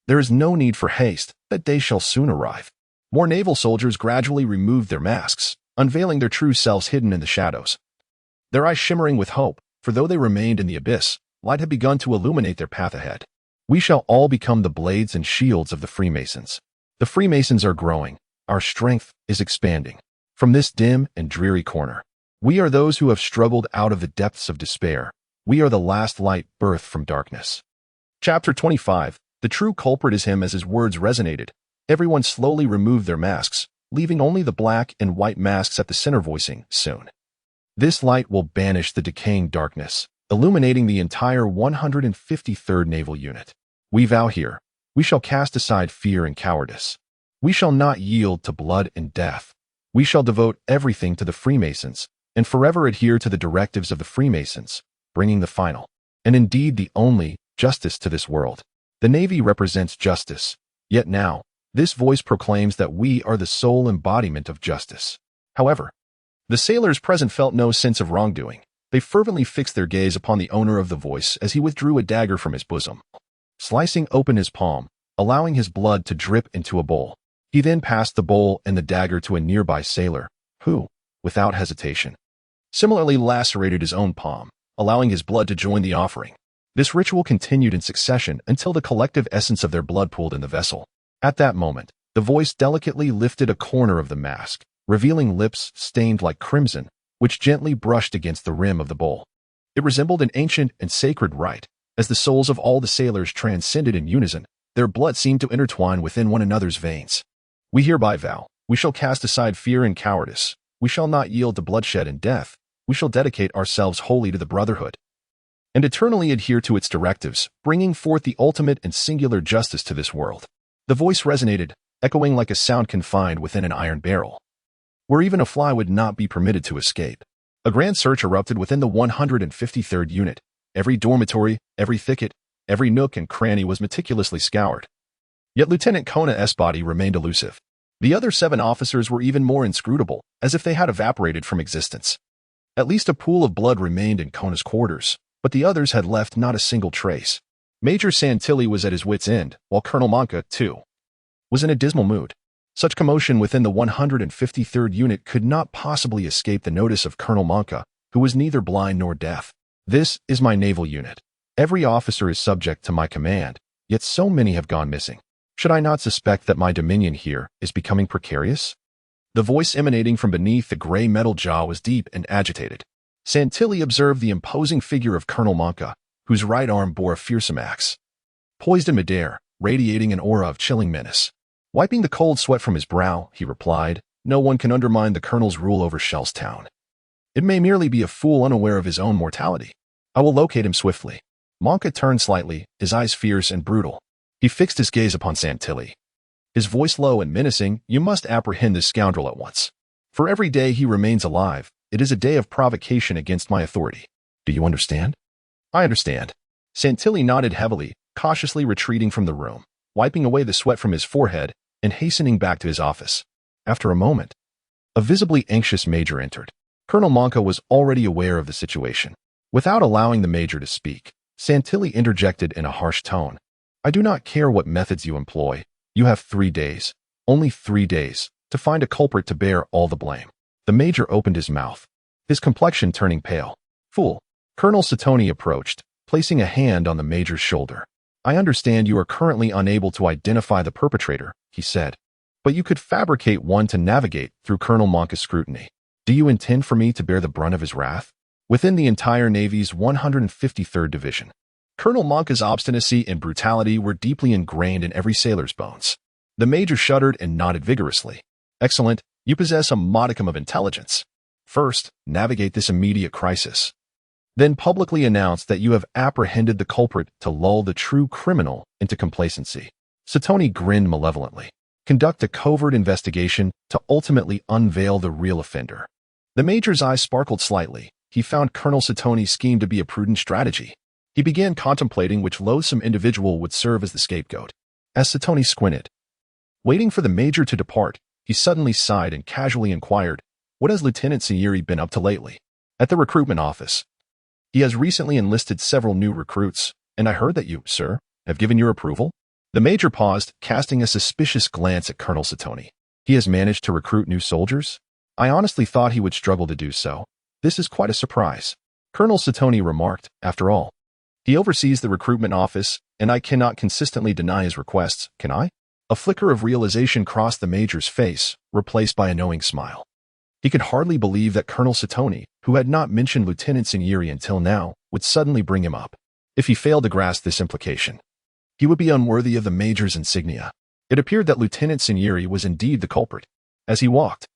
There is no need for haste, that day shall soon arrive. More naval soldiers gradually removed their masks, unveiling their true selves hidden in the shadows. Their eyes shimmering with hope, for though they remained in the abyss, light had begun to illuminate their path ahead. We shall all become the blades and shields of the Freemasons. The Freemasons are growing. Our strength is expanding. From this dim and dreary corner, we are those who have struggled out of the depths of despair. We are the last light birthed from darkness. Chapter 25. The true culprit is him. As his words resonated, everyone slowly removed their masks, leaving only the black and white masks at the center, voicing, "Soon. This light will banish the decaying darkness, illuminating the entire 153rd Naval Unit. We vow here, we shall cast aside fear and cowardice. We shall not yield to blood and death. We shall devote everything to the Freemasons, and forever adhere to the directives of the Freemasons, bringing the final, and indeed the only, justice to this world. The Navy represents justice, yet now, this voice proclaims that we are the sole embodiment of justice." However, the sailors present felt no sense of wrongdoing. They fervently fixed their gaze upon the owner of the voice as he withdrew a dagger from his bosom, slicing open his palm, allowing his blood to drip into a bowl. He then passed the bowl and the dagger to a nearby sailor, who, without hesitation, similarly lacerated his own palm, allowing his blood to join the offering. This ritual continued in succession until the collective essence of their blood pooled in the vessel. At that moment, the voice delicately lifted a corner of the mask, revealing lips stained like crimson, which gently brushed against the rim of the bowl. It resembled an ancient and sacred rite. As the souls of all the sailors transcended in unison, their blood seemed to intertwine within one another's veins. "We hereby vow, we shall cast aside fear and cowardice. We shall not yield to bloodshed and death. We shall dedicate ourselves wholly to the Brotherhood, and eternally adhere to its directives, bringing forth the ultimate and singular justice to this world." The voice resonated, echoing like a sound confined within an iron barrel, where even a fly would not be permitted to escape. A grand search erupted within the 153rd Unit. Every dormitory, every thicket, every nook and cranny was meticulously scoured. Yet Lieutenant Kona's body remained elusive. The other 7 officers were even more inscrutable, as if they had evaporated from existence. At least a pool of blood remained in Kona's quarters, but the others had left not a single trace. Major Santilli was at his wit's end, while Colonel Monca, too, was in a dismal mood. Such commotion within the 153rd Unit could not possibly escape the notice of Colonel Monca, who was neither blind nor deaf. "This is my naval unit. Every officer is subject to my command, yet so many have gone missing. Should I not suspect that my dominion here is becoming precarious?" The voice emanating from beneath the gray metal jaw was deep and agitated. Santilli observed the imposing figure of Colonel Monca, whose right arm bore a fearsome axe, poised in midair, radiating an aura of chilling menace. Wiping the cold sweat from his brow, he replied, "No one can undermine the Colonel's rule over Shellstown. It may merely be a fool unaware of his own mortality. I will locate him swiftly." Monca turned slightly, his eyes fierce and brutal. He fixed his gaze upon Santilli, his voice low and menacing. "You must apprehend this scoundrel at once. For every day he remains alive, it is a day of provocation against my authority. Do you understand?" "I understand." Santilli nodded heavily, cautiously retreating from the room, wiping away the sweat from his forehead and hastening back to his office. After a moment, a visibly anxious major entered. Colonel Monca was already aware of the situation. Without allowing the major to speak, Santilli interjected in a harsh tone, "I do not care what methods you employ. You have 3 days, only 3 days, to find a culprit to bear all the blame." The major opened his mouth, his complexion turning pale. "Fool." Colonel Satoni approached, placing a hand on the major's shoulder. "I understand you are currently unable to identify the perpetrator," he said, "but you could fabricate one to navigate through Colonel Monca's scrutiny. Do you intend for me to bear the brunt of his wrath?" Within the entire Navy's 153rd Division, Colonel Monca's obstinacy and brutality were deeply ingrained in every sailor's bones. The major shuddered and nodded vigorously. "Excellent. You possess a modicum of intelligence. First, navigate this immediate crisis. Then publicly announce that you have apprehended the culprit to lull the true criminal into complacency." Satoni grinned malevolently. "Conduct a covert investigation to ultimately unveil the real offender." The major's eyes sparkled slightly. He found Colonel Satoni's scheme to be a prudent strategy. He began contemplating which loathsome individual would serve as the scapegoat. As Satoni squinted, waiting for the major to depart, he suddenly sighed and casually inquired, "What has Lieutenant Sayuri been up to lately?" "At the recruitment office. He has recently enlisted several new recruits, and I heard that you, sir, have given your approval." The major paused, casting a suspicious glance at Colonel Satoni. He has managed to recruit new soldiers? I honestly thought he would struggle to do so. This is quite a surprise. Colonel Satoni remarked, after all. He oversees the recruitment office, and I cannot consistently deny his requests, can I? A flicker of realization crossed the major's face, replaced by a knowing smile. He could hardly believe that Colonel Satoni, who had not mentioned Lieutenant Sinieri until now, would suddenly bring him up. If he failed to grasp this implication, he would be unworthy of the major's insignia. It appeared that Lieutenant Sinieri was indeed the culprit. As he walked,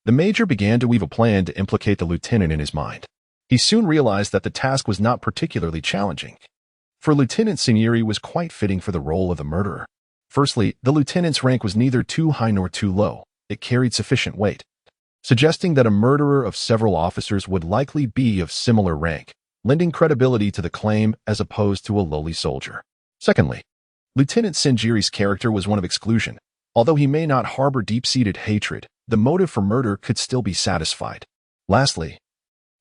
the major began to weave a plan to implicate the lieutenant in his mind. He soon realized that the task was not particularly challenging, for Lieutenant Sinieri was quite fitting for the role of the murderer. Firstly, the lieutenant's rank was neither too high nor too low. It carried sufficient weight, suggesting that a murderer of several officers would likely be of similar rank, lending credibility to the claim as opposed to a lowly soldier. Secondly, Lieutenant Sinieri's character was one of exclusion. Although he may not harbor deep-seated hatred, the motive for murder could still be satisfied. Lastly,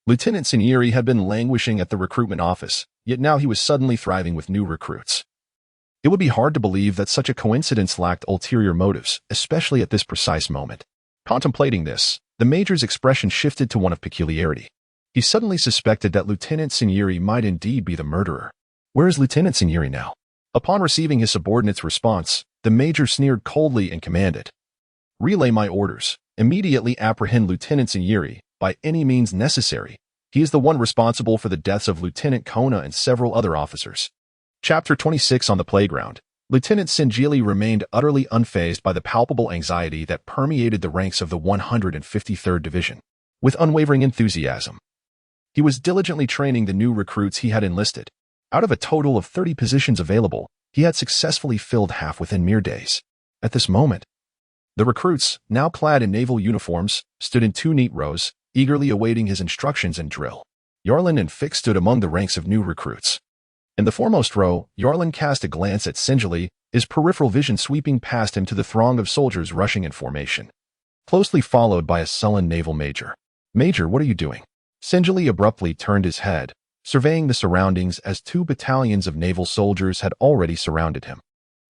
Lieutenant Sinieri had been languishing at the recruitment office, yet now he was suddenly thriving with new recruits. It would be hard to believe that such a coincidence lacked ulterior motives, especially at this precise moment. Contemplating this, the major's expression shifted to one of peculiarity. He suddenly suspected that Lieutenant Sinieri might indeed be the murderer. Where is Lieutenant Sinieri now? Upon receiving his subordinate's response, the major sneered coldly and commanded, "Relay my orders. Immediately apprehend Lieutenant Sinieri, by any means necessary. He is the one responsible for the deaths of Lieutenant Kona and several other officers." Chapter 26 On the playground. Lieutenant Sinieri remained utterly unfazed by the palpable anxiety that permeated the ranks of the 153rd Division. With unwavering enthusiasm, he was diligently training the new recruits he had enlisted. Out of a total of 30 positions available, he had successfully filled half within mere days. At this moment, the recruits, now clad in naval uniforms, stood in 2 neat rows, eagerly awaiting his instructions and drill. Yarlin and Fix stood among the ranks of new recruits. In the foremost row, Yarlin cast a glance at Sinieri, his peripheral vision sweeping past him to the throng of soldiers rushing in formation, closely followed by a sullen naval major. "Major, what are you doing?" Sinieri abruptly turned his head, surveying the surroundings as 2 battalions of naval soldiers had already surrounded him.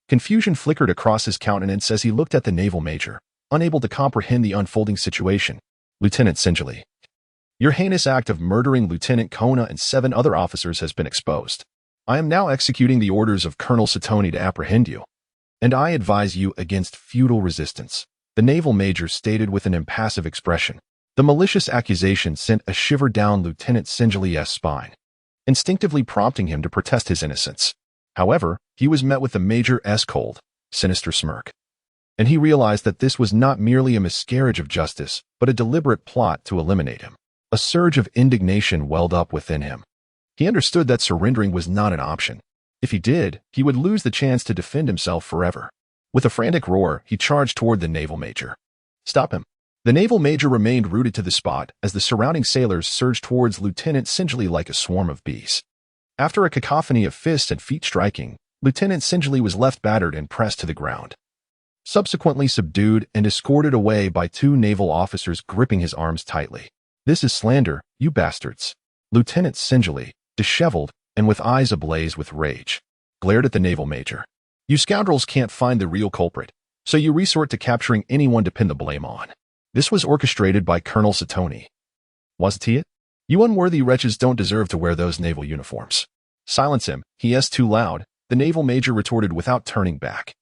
Confusion flickered across his countenance as he looked at the naval major, unable to comprehend the unfolding situation. "Lieutenant Sinieri, your heinous act of murdering Lieutenant Kona and 7 other officers has been exposed. I am now executing the orders of Colonel Satoni to apprehend you, and I advise you against futile resistance," the naval major stated with an impassive expression. The malicious accusation sent a shiver down Lieutenant Sinieri's spine, instinctively prompting him to protest his innocence. However, he was met with the major's cold, sinister smirk, and he realized that this was not merely a miscarriage of justice, but a deliberate plot to eliminate him. A surge of indignation welled up within him. He understood that surrendering was not an option. If he did, he would lose the chance to defend himself forever. With a frantic roar, he charged toward the naval major. "Stop him." The naval major remained rooted to the spot as the surrounding sailors surged towards Lieutenant Sinieri like a swarm of bees. After a cacophony of fists and feet striking, Lieutenant Sinieri was left battered and pressed to the ground, subsequently subdued and escorted away by 2 naval officers gripping his arms tightly. "This is slander, you bastards." Lieutenant Sinieri, disheveled and with eyes ablaze with rage, glared at the naval major. "You scoundrels can't find the real culprit, so you resort to capturing anyone to pin the blame on. This was orchestrated by Colonel Satoni. Wasn't he it? You unworthy wretches don't deserve to wear those naval uniforms." "Silence him, he is too loud," the naval major retorted without turning back.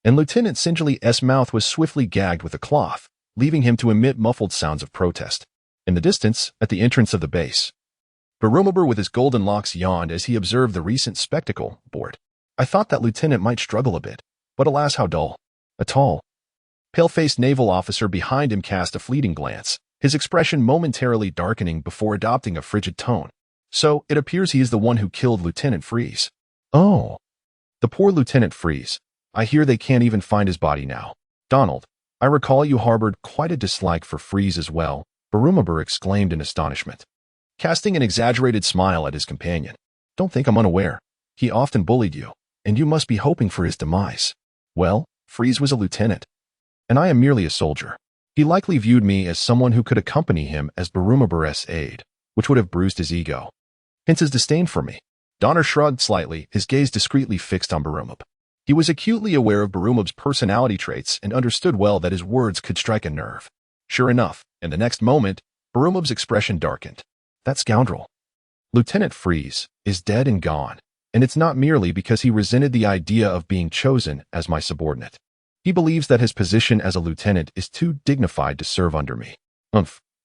And Lieutenant Sinieri's mouth was swiftly gagged with a cloth, leaving him to emit muffled sounds of protest. In the distance, at the entrance of the base, Barumabur with his golden locks yawned as he observed the recent spectacle. "Bored. I thought that lieutenant might struggle a bit, but alas how dull." A tall, pale-faced naval officer behind him cast a fleeting glance, his expression momentarily darkening before adopting a frigid tone. "So, it appears he is the one who killed Lieutenant Freeze." "Oh, the poor Lieutenant Freeze. I hear they can't even find his body now." "Donald, I recall you harbored quite a dislike for Freeze as well," Barumabur exclaimed in astonishment, casting an exaggerated smile at his companion. "Don't think I'm unaware. He often bullied you, and you must be hoping for his demise." "Well, Freeze was a lieutenant, and I am merely a soldier. He likely viewed me as someone who could accompany him as Barumabur's aide, which would have bruised his ego. Hence his disdain for me." Donner shrugged slightly, his gaze discreetly fixed on Barumab. He was acutely aware of Barumab's personality traits and understood well that his words could strike a nerve. Sure enough, in the next moment, Barumab's expression darkened. That scoundrel, Lieutenant Freeze, is dead and gone, and it's not merely because he resented the idea of being chosen as my subordinate. He believes that his position as a lieutenant is too dignified to serve under me.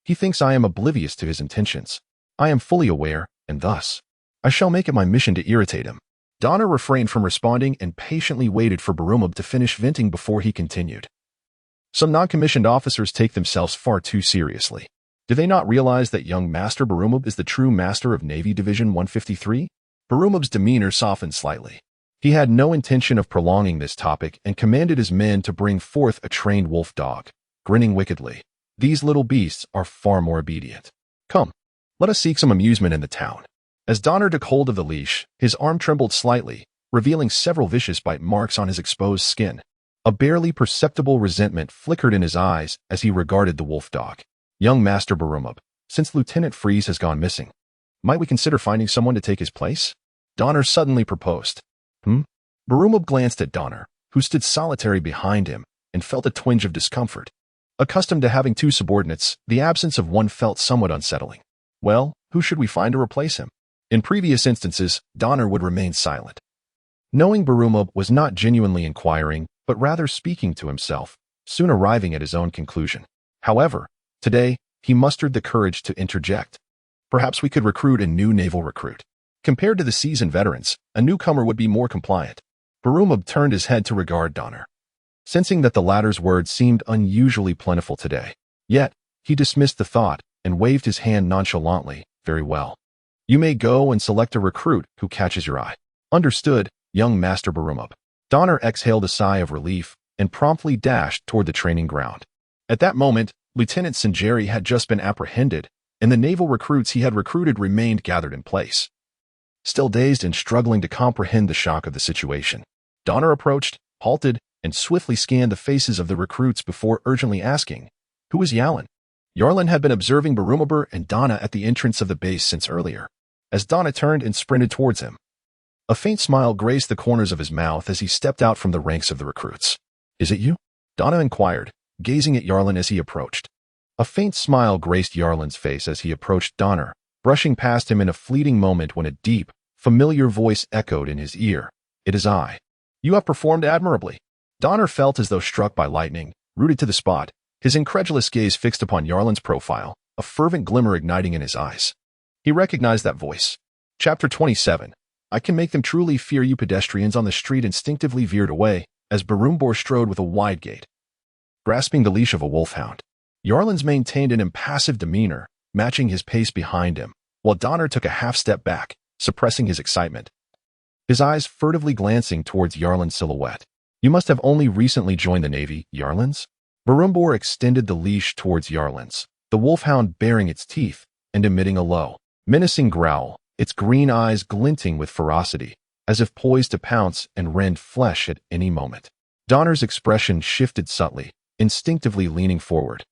He thinks I am oblivious to his intentions. I am fully aware, and thus, I shall make it my mission to irritate him. Donner refrained from responding and patiently waited for Barumab to finish venting before he continued. Some non-commissioned officers take themselves far too seriously. Do they not realize that young Master Barumab is the true master of Navy Division 153? Barumab's demeanor softened slightly. He had no intention of prolonging this topic and commanded his men to bring forth a trained wolf dog, grinning wickedly. These little beasts are far more obedient. Come, let us seek some amusement in the town. As Donner took hold of the leash, his arm trembled slightly, revealing several vicious bite marks on his exposed skin. A barely perceptible resentment flickered in his eyes as he regarded the wolf dog. Young Master Barumab, since Lieutenant Freeze has gone missing, might we consider finding someone to take his place? Donner suddenly proposed. Barumab glanced at Donner, who stood solitary behind him, and felt a twinge of discomfort. Accustomed to having two subordinates, the absence of one felt somewhat unsettling. Well, who should we find to replace him? In previous instances, Donner would remain silent. Knowing Barumab was not genuinely inquiring, but rather speaking to himself, soon arriving at his own conclusion. However, today, he mustered the courage to interject. Perhaps we could recruit a new naval recruit. Compared to the seasoned veterans, a newcomer would be more compliant. Barumab turned his head to regard Donner, sensing that the latter's words seemed unusually plentiful today. Yet, he dismissed the thought and waved his hand nonchalantly. Very well. You may go and select a recruit who catches your eye. Understood, young Master Barumab. Donner exhaled a sigh of relief and promptly dashed toward the training ground. At that moment, Lieutenant Sinjeri had just been apprehended, and the naval recruits he had recruited remained gathered in place. Still dazed and struggling to comprehend the shock of the situation, Donner approached, halted, and swiftly scanned the faces of the recruits before urgently asking, "Who is Yalin?" Yarlin had been observing Barumab and Donna at the entrance of the base since earlier. As Donna turned and sprinted towards him, a faint smile graced the corners of his mouth as he stepped out from the ranks of the recruits. "Is it you?" Donna inquired, gazing at Yarlin as he approached. A faint smile graced Yarlin's face as he approached Donner, brushing past him in a fleeting moment when a deep, familiar voice echoed in his ear. "It is I. You have performed admirably." Donner felt as though struck by lightning, rooted to the spot, his incredulous gaze fixed upon Yarlin's profile, a fervent glimmer igniting in his eyes. He recognized that voice. Chapter 27. I can make them truly fear you. Pedestrians on the street instinctively veered away, as Barumab strode with a wide gait, grasping the leash of a wolfhound. Yarlins maintained an impassive demeanor, matching his pace behind him, while Donner took a half-step back, suppressing his excitement, his eyes furtively glancing towards Yarlin's silhouette. "You must have only recently joined the Navy, Yarlins?" Barumab extended the leash towards Yarlins, the wolfhound baring its teeth and emitting a low, menacing growl, its green eyes glinting with ferocity, as if poised to pounce and rend flesh at any moment. Donner's expression shifted subtly, instinctively leaning forward,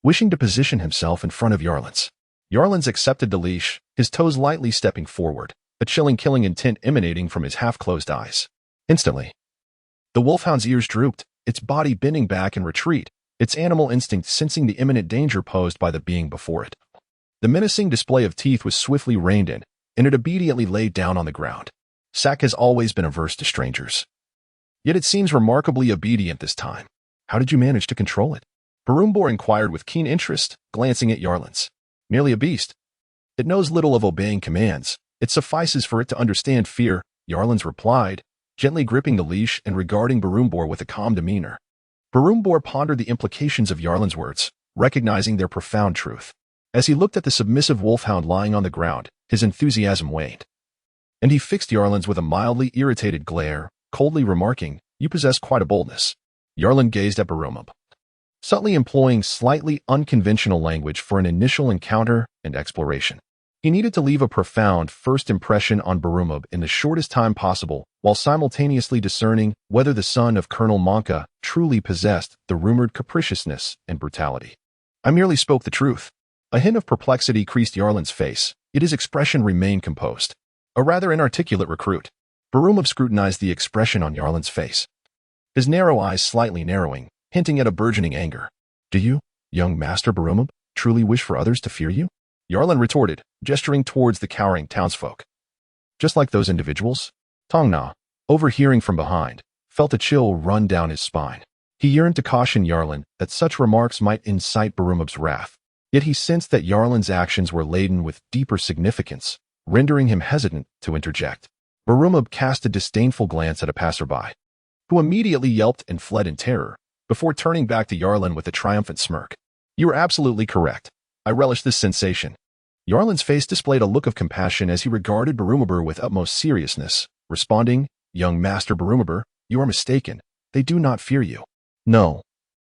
wishing to position himself in front of Yarlins. Yarlins accepted the leash, his toes lightly stepping forward, a chilling killing intent emanating from his half-closed eyes. Instantly, the wolfhound's ears drooped, its body bending back in retreat, its animal instinct sensing the imminent danger posed by the being before it. The menacing display of teeth was swiftly reined in, and it immediately laid down on the ground. Sack has always been averse to strangers, yet it seems remarkably obedient this time. How did you manage to control it? Barumab inquired with keen interest, glancing at Yarlins. Merely a beast. It knows little of obeying commands. It suffices for it to understand fear, Yarlins replied, gently gripping the leash and regarding Barumab with a calm demeanor. Barumab pondered the implications of Yarlin's words, recognizing their profound truth. As he looked at the submissive wolfhound lying on the ground, his enthusiasm waned, and he fixed Yarlins with a mildly irritated glare, coldly remarking, "You possess quite a boldness." Yarlin gazed at Barumab, subtly employing slightly unconventional language for an initial encounter and exploration. He needed to leave a profound first impression on Barumab in the shortest time possible, while simultaneously discerning whether the son of Colonel Monka truly possessed the rumored capriciousness and brutality. "I merely spoke the truth." A hint of perplexity creased Yarlin's face, yet his expression remained composed. "A rather inarticulate recruit." Barumov scrutinized the expression on Yarlin's face, his narrow eyes slightly narrowing, hinting at a burgeoning anger. Do you, young Master Barumov, truly wish for others to fear you? Yarlin retorted, gesturing towards the cowering townsfolk. Just like those individuals? Tongna, overhearing from behind, felt a chill run down his spine. He yearned to caution Yarlin that such remarks might incite Barumov's wrath, yet he sensed that Yarlin's actions were laden with deeper significance, rendering him hesitant to interject. Barumov cast a disdainful glance at a passerby, who immediately yelped and fled in terror, before turning back to Yarlin with a triumphant smirk. You are absolutely correct. I relish this sensation. Yarlin's face displayed a look of compassion as he regarded Barumov with utmost seriousness, responding, Young Master Barumov, you are mistaken. They do not fear you. No.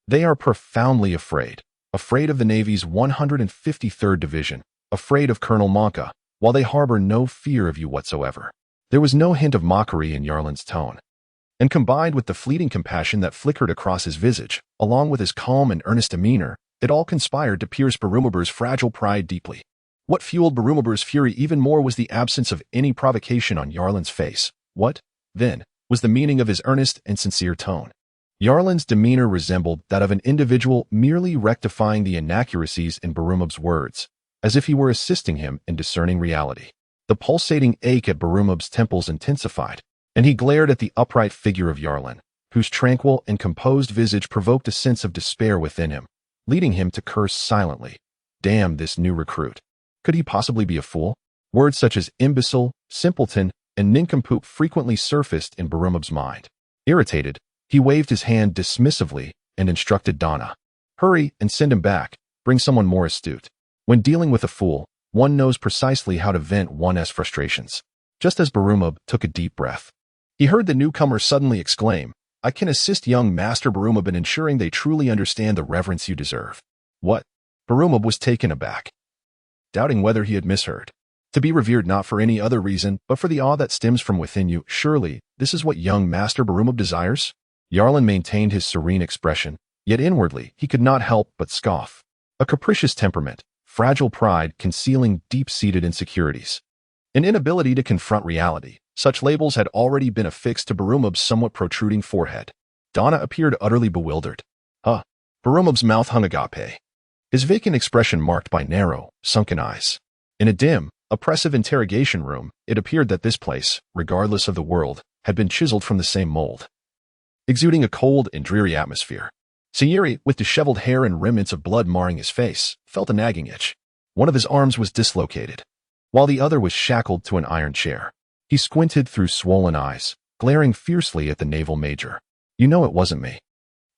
They are profoundly afraid. Afraid of the Navy's 153rd Division, afraid of Colonel Monka, while they harbor no fear of you whatsoever. There was no hint of mockery in Yarlin's tone, and combined with the fleeting compassion that flickered across his visage, along with his calm and earnest demeanor, it all conspired to pierce Barumov's fragile pride deeply. What fueled Barumov's fury even more was the absence of any provocation on Yarlin's face. What, then, was the meaning of his earnest and sincere tone? Yarlin's demeanor resembled that of an individual merely rectifying the inaccuracies in Barumov's words, as if he were assisting him in discerning reality. The pulsating ache at Barumov's temples intensified, and he glared at the upright figure of Yarlin, whose tranquil and composed visage provoked a sense of despair within him, leading him to curse silently. Damn this new recruit. Could he possibly be a fool? Words such as imbecile, simpleton, and nincompoop frequently surfaced in Barumov's mind. Irritated, he waved his hand dismissively and instructed Donna. Hurry and send him back. Bring someone more astute. When dealing with a fool, one knows precisely how to vent one's frustrations. Just as Barumov took a deep breath, he heard the newcomer suddenly exclaim, I can assist young Master Barumov in ensuring they truly understand the reverence you deserve. What? Barumov was taken aback, doubting whether he had misheard. To be revered not for any other reason, but for the awe that stems from within you, surely, this is what young Master Barumov desires? Yarlin maintained his serene expression, yet inwardly he could not help but scoff. A capricious temperament, fragile pride concealing deep-seated insecurities, an inability to confront reality. Such labels had already been affixed to Barumov's somewhat protruding forehead. Donna appeared utterly bewildered. Barumov's mouth hung agape, his vacant expression marked by narrow, sunken eyes. In a dim, oppressive interrogation room, it appeared that this place, regardless of the world, had been chiseled from the same mold, exuding a cold and dreary atmosphere. Sayuri, with disheveled hair and remnants of blood marring his face, felt a nagging itch. One of his arms was dislocated, while the other was shackled to an iron chair. He squinted through swollen eyes, glaring fiercely at the naval major. You know it wasn't me.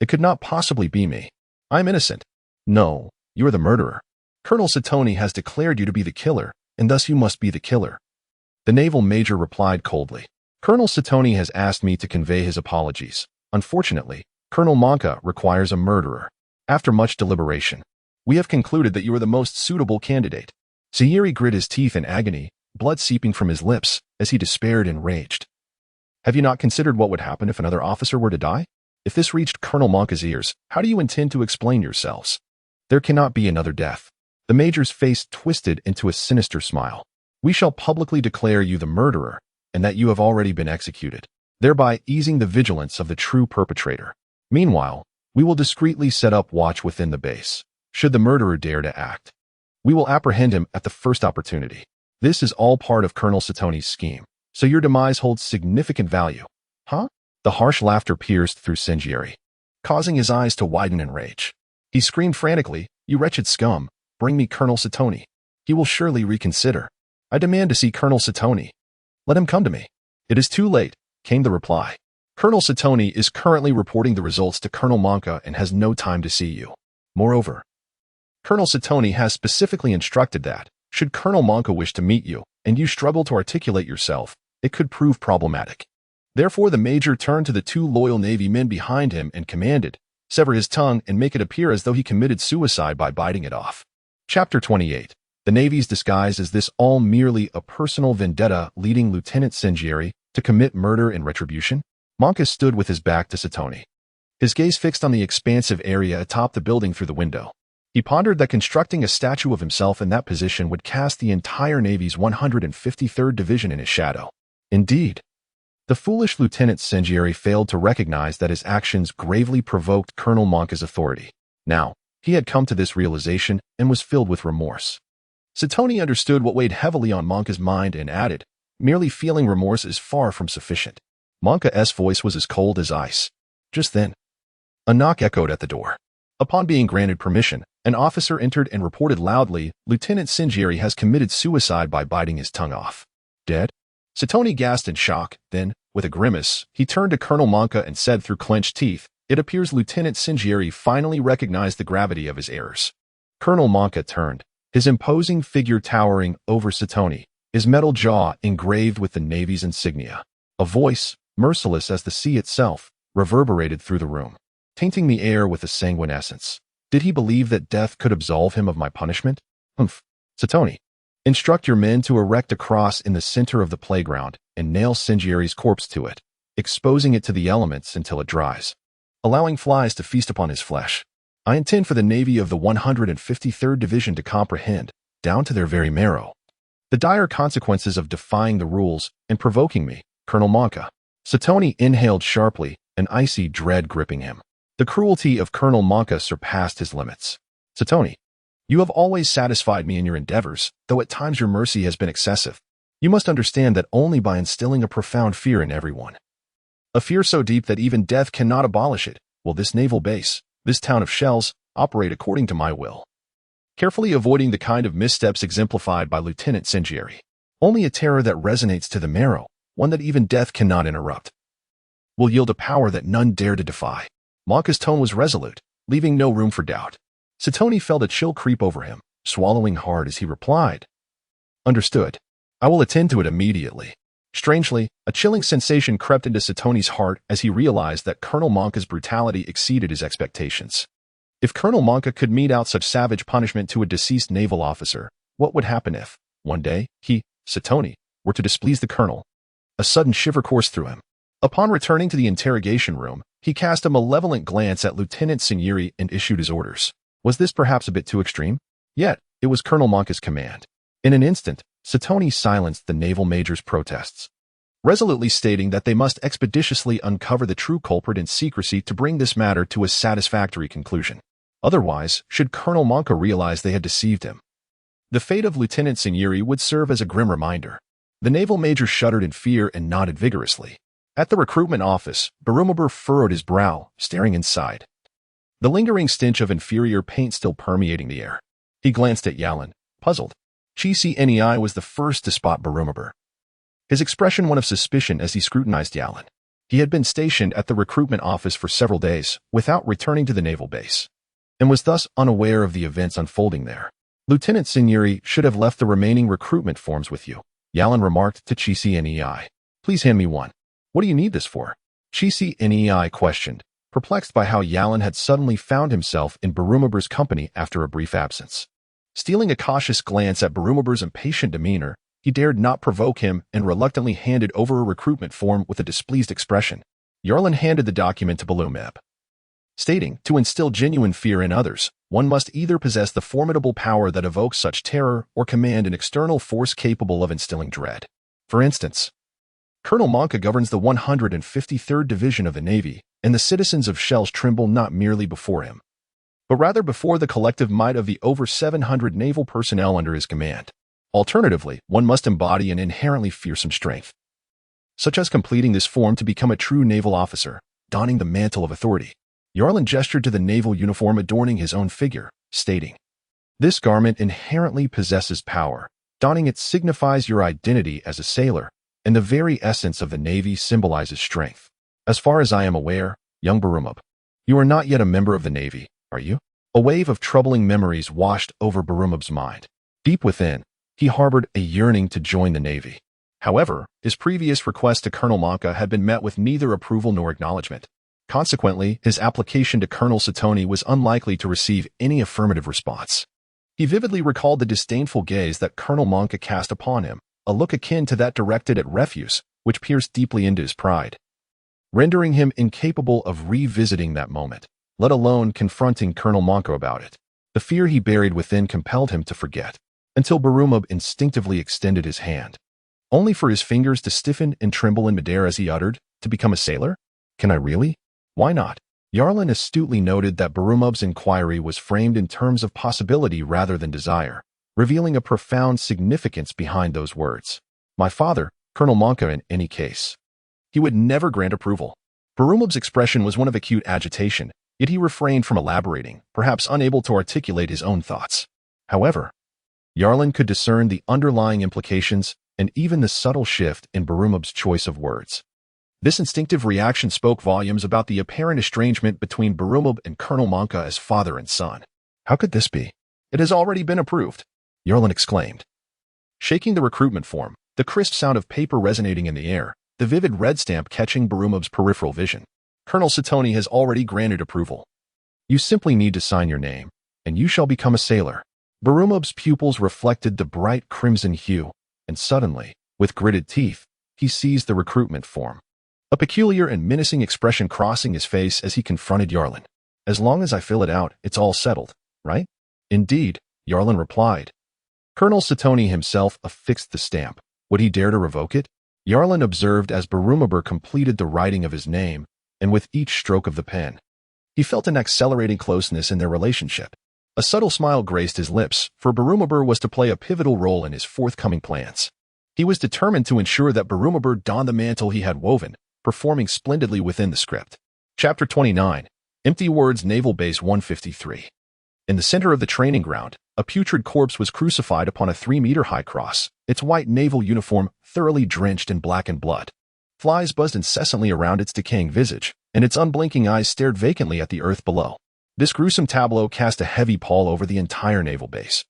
It could not possibly be me. I'm innocent. No, you are the murderer. Colonel Satoni has declared you to be the killer, and thus you must be the killer. The naval major replied coldly. Colonel Satoni has asked me to convey his apologies. Unfortunately, Colonel Monka requires a murderer. After much deliberation, we have concluded that you are the most suitable candidate. Sayuri grit his teeth in agony, blood seeping from his lips as he despaired and raged. Have you not considered what would happen if another officer were to die? If this reached Colonel Monka's ears, how do you intend to explain yourselves? There cannot be another death. The major's face twisted into a sinister smile. We shall publicly declare you the murderer, and that you have already been executed, thereby easing the vigilance of the true perpetrator. Meanwhile, we will discreetly set up watch within the base. Should the murderer dare to act, we will apprehend him at the first opportunity. This is all part of Colonel Satoni's scheme, so your demise holds significant value. Huh? The harsh laughter pierced through Sengieri, causing his eyes to widen in rage. He screamed frantically, You wretched scum, bring me Colonel Satoni. He will surely reconsider. I demand to see Colonel Satoni. Let him come to me. It is too late, came the reply. Colonel Satoni is currently reporting the results to Colonel Monka and has no time to see you. Moreover, Colonel Satoni has specifically instructed that, should Colonel Monka wish to meet you, and you struggle to articulate yourself, it could prove problematic. Therefore the major turned to the two loyal Navy men behind him and commanded, Sever his tongue and make it appear as though he committed suicide by biting it off. Chapter 28. The Navy's disguise as this all merely a personal vendetta leading Lieutenant Sengieri to commit murder in retribution? Monka stood with his back to Satoni, his gaze fixed on the expansive area atop the building through the window. He pondered that constructing a statue of himself in that position would cast the entire Navy's 153rd Division in his shadow. Indeed, The foolish Lieutenant Sengieri failed to recognize that his actions gravely provoked Colonel Monca's authority. Now, he had come to this realization and was filled with remorse. Satoni understood what weighed heavily on Monca's mind and added, "Merely feeling remorse is far from sufficient." Monca's voice was as cold as ice. Just then, a knock echoed at the door. Upon being granted permission, an officer entered and reported loudly, "Lieutenant Sengieri has committed suicide by biting his tongue off." Dead? Satoni gasped in shock. Then, with a grimace, he turned to Colonel Monca and said through clenched teeth, "It appears Lieutenant Sengieri finally recognized the gravity of his errors." Colonel Monca turned, his imposing figure towering over Satoni, his metal jaw engraved with the Navy's insignia. A voice, merciless as the sea itself, reverberated through the room, tainting the air with a sanguine essence. Did he believe that death could absolve him of my punishment? Humph. Satoni, instruct your men to erect a cross in the center of the playground and nail Sengieri's corpse to it, exposing it to the elements until it dries, allowing flies to feast upon his flesh. I intend for the Navy of the 153rd Division to comprehend, down to their very marrow, the dire consequences of defying the rules and provoking me, Colonel Monca. Satoni inhaled sharply, an icy dread gripping him. The cruelty of Colonel Monca surpassed his limits. Satoni, you have always satisfied me in your endeavors, though at times your mercy has been excessive. You must understand that only by instilling a profound fear in everyone, a fear so deep that even death cannot abolish it, will this naval base, this town of shells, operate according to my will. Carefully avoiding the kind of missteps exemplified by Lieutenant Sengieri. Only a terror that resonates to the marrow, one that even death cannot interrupt, will yield a power that none dare to defy. Monca's tone was resolute, leaving no room for doubt. Satoni felt a chill creep over him, swallowing hard as he replied, "Understood. I will attend to it immediately." Strangely, a chilling sensation crept into Satoni's heart as he realized that Colonel Monca's brutality exceeded his expectations. If Colonel Monca could mete out such savage punishment to a deceased naval officer, what would happen if, one day, he, Satoni, were to displease the colonel? A sudden shiver coursed through him. Upon returning to the interrogation room, he cast a malevolent glance at Lieutenant Sengieri and issued his orders. Was this perhaps a bit too extreme? Yet, it was Colonel Monca's command. In an instant, Satoni silenced the naval major's protests, resolutely stating that they must expeditiously uncover the true culprit in secrecy to bring this matter to a satisfactory conclusion. Otherwise, should Colonel Monca realize they had deceived him, the fate of Lieutenant Sengieri would serve as a grim reminder. The naval major shuddered in fear and nodded vigorously. At the recruitment office, Barumabur furrowed his brow, staring inside, the lingering stench of inferior paint still permeating the air. He glanced at Yalan, puzzled. Chisi was the first to spot Barumabur. His expression one of suspicion as he scrutinized Yalan. He had been stationed at the recruitment office for several days, without returning to the naval base, and was thus unaware of the events unfolding there. "Lieutenant Sengieri should have left the remaining recruitment forms with you," Yalan remarked to Chisi. "Please hand me one." "What do you need this for?" Chisi questioned, perplexed by how Yalan had suddenly found himself in Barumabur's company after a brief absence. Stealing a cautious glance at Barumabur's impatient demeanor, he dared not provoke him and reluctantly handed over a recruitment form with a displeased expression. Yarlan handed the document to Balumeb, stating, "To instill genuine fear in others, one must either possess the formidable power that evokes such terror or command an external force capable of instilling dread. For instance, Colonel Monca governs the 153rd Division of the Navy, and the citizens of Shells tremble not merely before him, but rather before the collective might of the over 700 naval personnel under his command. Alternatively, one must embody an inherently fearsome strength, such as completing this form to become a true naval officer, donning the mantle of authority." Yarlan gestured to the naval uniform adorning his own figure, stating, "This garment inherently possesses power. Donning it signifies your identity as a sailor, and the very essence of the Navy symbolizes strength. As far as I am aware, young Barumab, you are not yet a member of the Navy, are you?" A wave of troubling memories washed over Barumab's mind. Deep within, he harbored a yearning to join the Navy. However, his previous request to Colonel Monca had been met with neither approval nor acknowledgement. Consequently, his application to Colonel Satoni was unlikely to receive any affirmative response. He vividly recalled the disdainful gaze that Colonel Monca cast upon him, a look akin to that directed at refuse, which pierced deeply into his pride, rendering him incapable of revisiting that moment, let alone confronting Colonel Monca about it. The fear he buried within compelled him to forget, until Barumab instinctively extended his hand, only for his fingers to stiffen and tremble in midair as he uttered, "To become a sailor? Can I really? Why not?" Yarlin astutely noted that Barumub's inquiry was framed in terms of possibility rather than desire, revealing a profound significance behind those words. "My father, Colonel Monka, in any case. He would never grant approval." Barumub's expression was one of acute agitation, yet he refrained from elaborating, perhaps unable to articulate his own thoughts. However, Yarlin could discern the underlying implications and even the subtle shift in Barumub's choice of words. This instinctive reaction spoke volumes about the apparent estrangement between Barumub and Colonel Monka as father and son. "How could this be? It has already been approved," Yarlin exclaimed. Shaking the recruitment form, the crisp sound of paper resonating in the air, the vivid red stamp catching Barumub's peripheral vision. "Colonel Satoni has already granted approval. You simply need to sign your name, and you shall become a sailor." Barumub's pupils reflected the bright crimson hue, and suddenly, with gritted teeth, he seized the recruitment form, a peculiar and menacing expression crossing his face as he confronted Yarlin. "As long as I fill it out, it's all settled, right?" "Indeed," Yarlin replied. Colonel Satoni himself affixed the stamp. Would he dare to revoke it? Yarlin observed as Barumubur completed the writing of his name, and with each stroke of the pen, he felt an accelerating closeness in their relationship. A subtle smile graced his lips, for Barumubur was to play a pivotal role in his forthcoming plans. He was determined to ensure that Barumubur donned the mantle he had woven, performing splendidly within the script. Chapter 29. Empty Words, Naval Base 153. In the center of the training ground, a putrid corpse was crucified upon a 3-meter-high cross, its white naval uniform thoroughly drenched in blackened blood. Flies buzzed incessantly around its decaying visage, and its unblinking eyes stared vacantly at the earth below. This gruesome tableau cast a heavy pall over the entire naval base,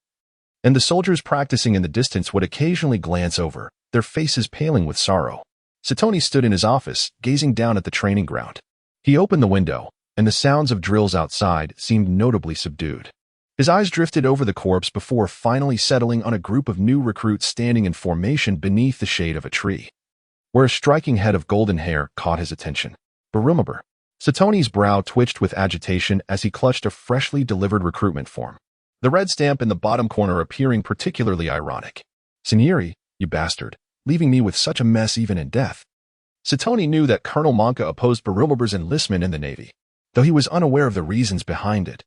and the soldiers practicing in the distance would occasionally glance over, their faces paling with sorrow. Satoni stood in his office, gazing down at the training ground. He opened the window, and the sounds of drills outside seemed notably subdued. His eyes drifted over the corpse before finally settling on a group of new recruits standing in formation beneath the shade of a tree, where a striking head of golden hair caught his attention. "Barumubur." Satoni's brow twitched with agitation as he clutched a freshly delivered recruitment form, the red stamp in the bottom corner appearing particularly ironic. "Sinieri, you bastard, leaving me with such a mess even in death." Satoni knew that Colonel Monka opposed Barumubur's enlistment in the Navy, though he was unaware of the reasons behind it.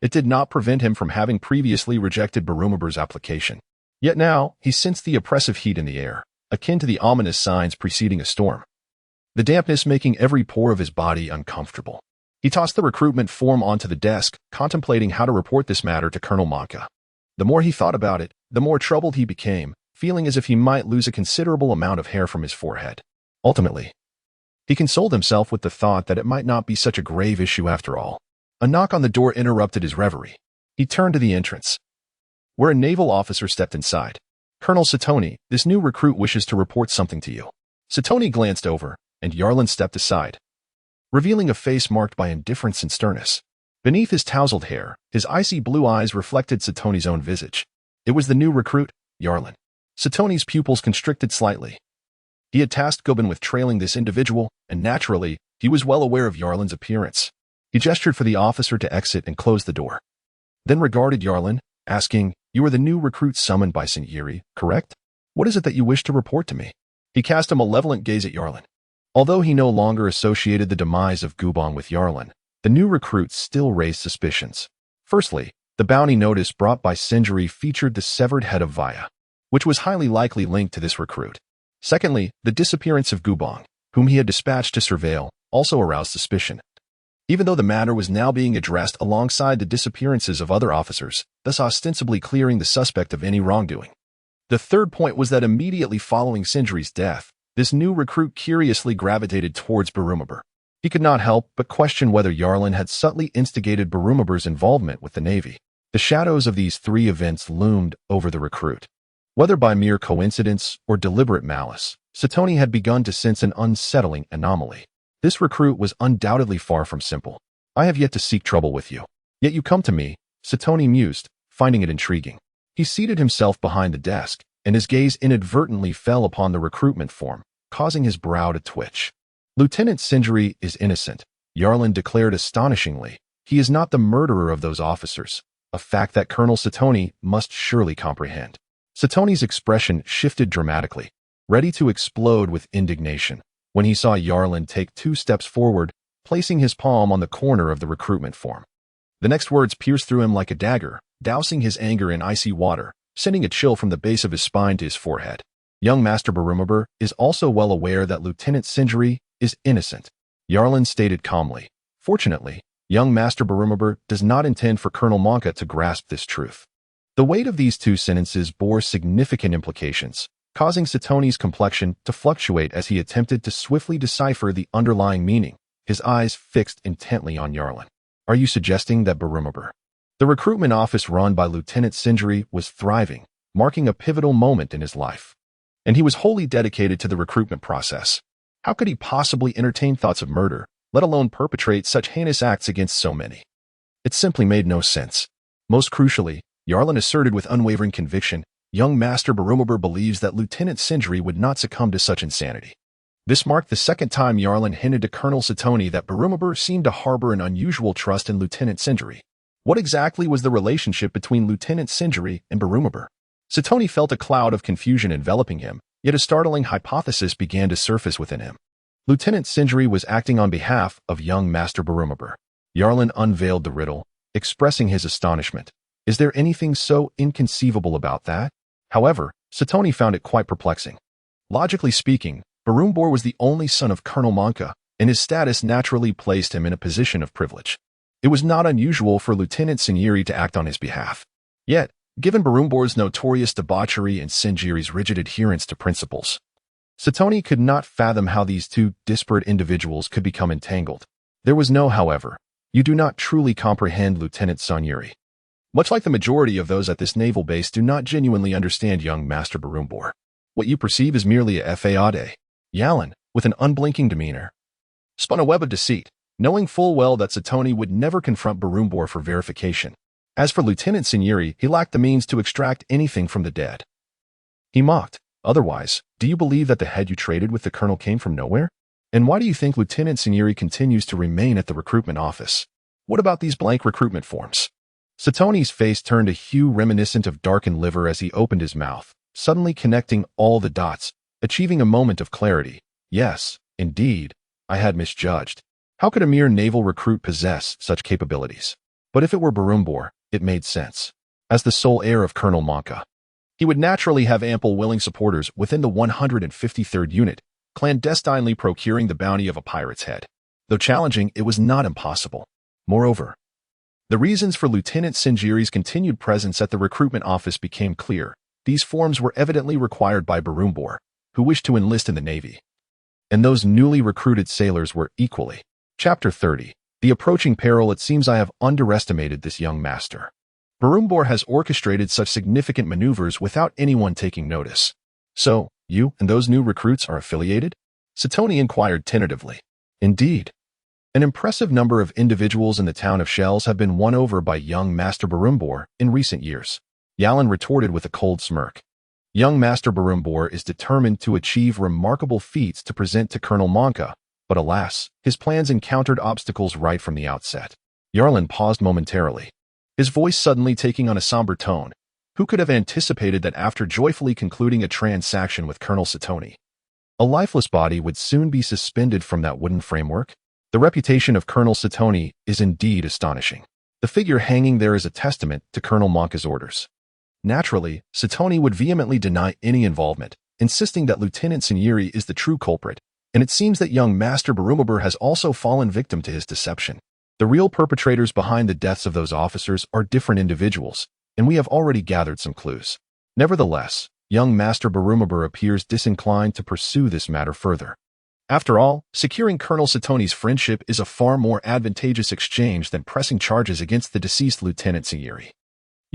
It did not prevent him from having previously rejected Barumubur's application. Yet now, he sensed the oppressive heat in the air, akin to the ominous signs preceding a storm, the dampness making every pore of his body uncomfortable. He tossed the recruitment form onto the desk, contemplating how to report this matter to Colonel Monka. The more he thought about it, the more troubled he became, feeling as if he might lose a considerable amount of hair from his forehead. Ultimately, he consoled himself with the thought that it might not be such a grave issue after all. A knock on the door interrupted his reverie. He turned to the entrance, where a naval officer stepped inside. "Colonel Satoni, this new recruit wishes to report something to you." Satoni glanced over, and Yarlin stepped aside, revealing a face marked by indifference and sternness. Beneath his tousled hair, his icy blue eyes reflected Satoni's own visage. It was the new recruit, Yarlin. Satoni's pupils constricted slightly. He had tasked Gubin with trailing this individual, and naturally, he was well aware of Yarlin's appearance. He gestured for the officer to exit and close the door, then regarded Yarlin, asking, "You are the new recruit summoned by Sinieri, correct? What is it that you wish to report to me?" He cast a malevolent gaze at Yarlin. Although he no longer associated the demise of Gubon with Yarlin, the new recruit still raised suspicions. Firstly, the bounty notice brought by Sinieri featured the severed head of Vaya, which was highly likely linked to this recruit. Secondly, the disappearance of Gubon, whom he had dispatched to surveil, also aroused suspicion, even though the matter was now being addressed alongside the disappearances of other officers, thus ostensibly clearing the suspect of any wrongdoing. The third point was that immediately following Sinieri's death, this new recruit curiously gravitated towards Barumubur. He could not help but question whether Yarlin had subtly instigated Barumubur's involvement with the Navy. The shadows of these three events loomed over the recruit. Whether by mere coincidence or deliberate malice, Satoni had begun to sense an unsettling anomaly. This recruit was undoubtedly far from simple. "I have yet to seek trouble with you, yet you come to me," Satoni mused, finding it intriguing. He seated himself behind the desk, and his gaze inadvertently fell upon the recruitment form, causing his brow to twitch. "Lieutenant Sinieri is innocent," Yarlin declared astonishingly. "He is not the murderer of those officers, a fact that Colonel Satoni must surely comprehend." Satoni's expression shifted dramatically. ready to explode with indignation, when he saw Yarlin take 2 steps forward, placing his palm on the corner of the recruitment form. The next words pierced through him like a dagger, dousing his anger in icy water, sending a chill from the base of his spine to his forehead. Young Master Barumabur is also well aware that Lieutenant Sinjari is innocent, Yarlin stated calmly. Fortunately, young Master Barumabur does not intend for Colonel Monka to grasp this truth. The weight of these 2 sentences bore significant implications, causing Satoni's complexion to fluctuate as he attempted to swiftly decipher the underlying meaning, his eyes fixed intently on Yarlin. Are you suggesting that Barumabur, the recruitment office run by Lieutenant Sinjari, was thriving, marking a pivotal moment in his life? And he was wholly dedicated to the recruitment process. How could he possibly entertain thoughts of murder, let alone perpetrate such heinous acts against so many? It simply made no sense. Most crucially, Yarlin asserted with unwavering conviction, young Master Barumabur believes that Lieutenant Sinjari would not succumb to such insanity. This marked the second time Yarlin hinted to Colonel Satoni that Barumabur seemed to harbor an unusual trust in Lieutenant Sinjari. What exactly was the relationship between Lieutenant Sinjari and Barumabur? Satoni felt a cloud of confusion enveloping him, yet a startling hypothesis began to surface within him. Lieutenant Sinjari was acting on behalf of young Master Barumabur. Yarlin unveiled the riddle, expressing his astonishment. Is there anything so inconceivable about that? However, Satoni found it quite perplexing. Logically speaking, Barumabur was the only son of Colonel Monka, and his status naturally placed him in a position of privilege. It was not unusual for Lieutenant Sinjari to act on his behalf. Yet, given Barumbur's notorious debauchery and Sinjari's rigid adherence to principles, Satoni could not fathom how these 2 disparate individuals could become entangled. There was no however. You do not truly comprehend Lieutenant Sinjari. Much like the majority of those at this naval base do not genuinely understand young Master Barumbor. What you perceive is merely a fade. Yalin, with an unblinking demeanor, spun a web of deceit, knowing full well that Satoni would never confront Barumbor for verification. As for Lieutenant Sinjari, he lacked the means to extract anything from the dead. He mocked. Otherwise, do you believe that the head you traded with the colonel came from nowhere? And why do you think Lieutenant Sinjari continues to remain at the recruitment office? What about these blank recruitment forms? Satoni's face turned a hue reminiscent of darkened liver as he opened his mouth, suddenly connecting all the dots, achieving a moment of clarity. Yes, indeed, I had misjudged. How could a mere naval recruit possess such capabilities? But if it were Barumbor, it made sense. As the sole heir of Colonel Monka, he would naturally have ample willing supporters within the 153rd Unit, clandestinely procuring the bounty of a pirate's head. Though challenging, it was not impossible. Moreover, the reasons for Lieutenant Sinjari's continued presence at the recruitment office became clear. These forms were evidently required by Barumbor, who wished to enlist in the Navy. And those newly recruited sailors were equally. Chapter 30. The approaching peril. It seems I have underestimated this young master. Barumbor has orchestrated such significant maneuvers without anyone taking notice. So, you and those new recruits are affiliated? Satoni inquired tentatively. Indeed. An impressive number of individuals in the town of Shells have been won over by young Master Barumbor in recent years. Yalin retorted with a cold smirk. Young Master Barumbor is determined to achieve remarkable feats to present to Colonel Monka, but alas, his plans encountered obstacles right from the outset. Yarlin paused momentarily, his voice suddenly taking on a somber tone. Who could have anticipated that after joyfully concluding a transaction with Colonel Satoni, a lifeless body would soon be suspended from that wooden framework? The reputation of Colonel Satoni is indeed astonishing. The figure hanging there is a testament to Colonel Monka's orders. Naturally, Satoni would vehemently deny any involvement, insisting that Lieutenant Sinjari is the true culprit, and it seems that young Master Barumbor has also fallen victim to his deception. The real perpetrators behind the deaths of those officers are different individuals, and we have already gathered some clues. Nevertheless, young Master Barumbor appears disinclined to pursue this matter further. After all, securing Colonel Satoni's friendship is a far more advantageous exchange than pressing charges against the deceased Lieutenant Sinjari.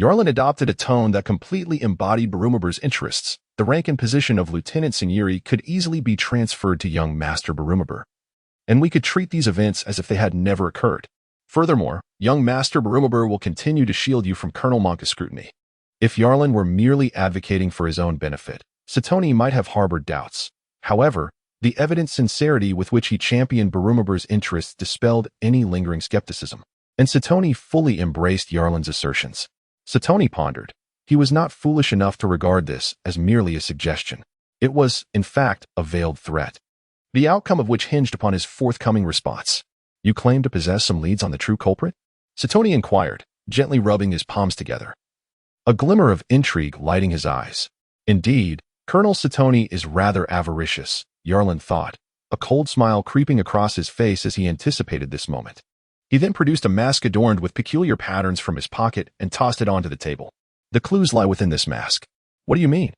Yarlin adopted a tone that completely embodied Barumbor's interests. The rank and position of Lieutenant Sinjari could easily be transferred to young Master Barumbor, and we could treat these events as if they had never occurred. Furthermore, young Master Barumbor will continue to shield you from Colonel Monka's scrutiny. If Yarlin were merely advocating for his own benefit, Satoni might have harbored doubts. However, the evident sincerity with which he championed Barumbor's interests dispelled any lingering skepticism, and Satoni fully embraced Yarlin's assertions. Satoni pondered. He was not foolish enough to regard this as merely a suggestion. It was, in fact, a veiled threat, the outcome of which hinged upon his forthcoming response. "You claim to possess some leads on the true culprit?" Satoni inquired, gently rubbing his palms together, a glimmer of intrigue lighting his eyes. Indeed, Colonel Satoni is rather avaricious, Yarlin thought, a cold smile creeping across his face as he anticipated this moment. He then produced a mask adorned with peculiar patterns from his pocket and tossed it onto the table. "The clues lie within this mask." "What do you mean?"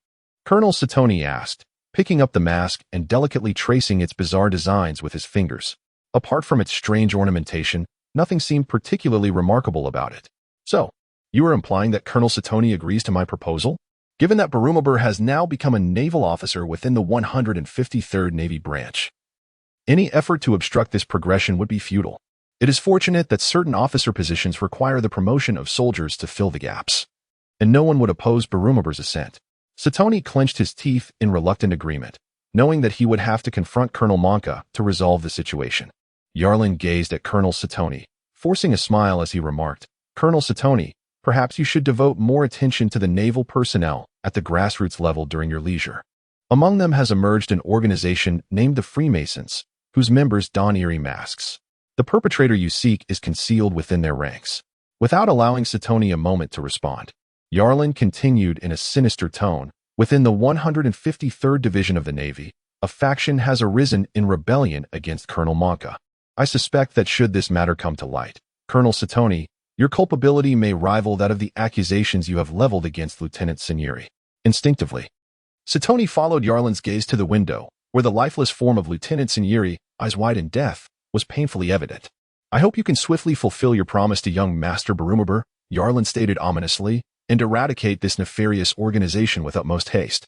Colonel Satoni asked, picking up the mask and delicately tracing its bizarre designs with his fingers. Apart from its strange ornamentation, nothing seemed particularly remarkable about it. "So, you are implying that Colonel Satoni agrees to my proposal? Given that Barumabur has now become a naval officer within the 153rd Navy branch, any effort to obstruct this progression would be futile. It is fortunate that certain officer positions require the promotion of soldiers to fill the gaps, and no one would oppose Barumabur's ascent." Satoni clenched his teeth in reluctant agreement, knowing that he would have to confront Colonel Monka to resolve the situation. Yarlin gazed at Colonel Satoni, forcing a smile as he remarked, "Colonel Satoni, perhaps you should devote more attention to the naval personnel at the grassroots level during your leisure. Among them has emerged an organization named the Freemasons, whose members don eerie masks. The perpetrator you seek is concealed within their ranks." Without allowing Satoni a moment to respond, Yarlin continued in a sinister tone, "Within the 153rd Division of the Navy, a faction has arisen in rebellion against Colonel Monka. I suspect that should this matter come to light, Colonel Satoni, your culpability may rival that of the accusations you have leveled against Lieutenant Sinieri." Instinctively, Satoni followed Yarlin's gaze to the window, where the lifeless form of Lieutenant Sinieri, eyes wide in death, was painfully evident. "I hope you can swiftly fulfill your promise to young Master Barumabur," Yarlin stated ominously, "and eradicate this nefarious organization with utmost haste."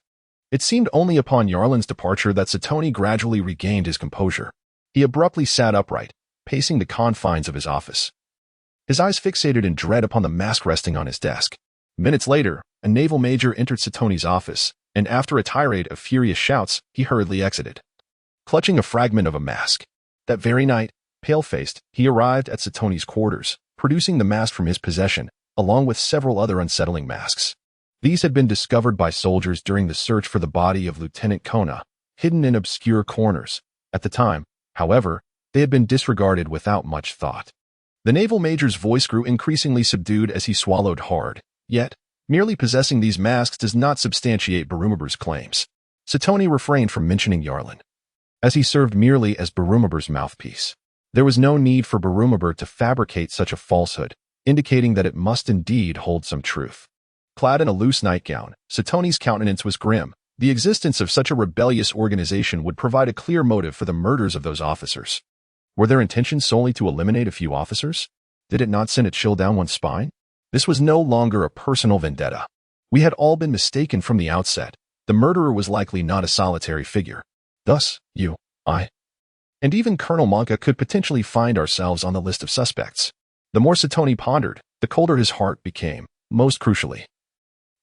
It seemed only upon Yarlin's departure that Satoni gradually regained his composure. He abruptly sat upright, pacing the confines of his office, his eyes fixated in dread upon the mask resting on his desk. Minutes later, a naval major entered Satoni's office, and after a tirade of furious shouts, he hurriedly exited, clutching a fragment of a mask. That very night, pale-faced, he arrived at Satoni's quarters, producing the mask from his possession, along with several other unsettling masks. These had been discovered by soldiers during the search for the body of Lieutenant Kona, hidden in obscure corners. At the time, however, they had been disregarded without much thought. The naval major's voice grew increasingly subdued as he swallowed hard. Yet, merely possessing these masks does not substantiate Barumabur's claims. Satoni refrained from mentioning Yarlin, as he served merely as Barumabur's mouthpiece. There was no need for Barumabur to fabricate such a falsehood, indicating that it must indeed hold some truth. Clad in a loose nightgown, Satoni's countenance was grim. The existence of such a rebellious organization would provide a clear motive for the murders of those officers. Were their intentions solely to eliminate a few officers? Did it not send a chill down one's spine? This was no longer a personal vendetta. We had all been mistaken from the outset. The murderer was likely not a solitary figure. Thus, you, I, and even Colonel Monka could potentially find ourselves on the list of suspects. The more Satoni pondered, the colder his heart became. Most crucially,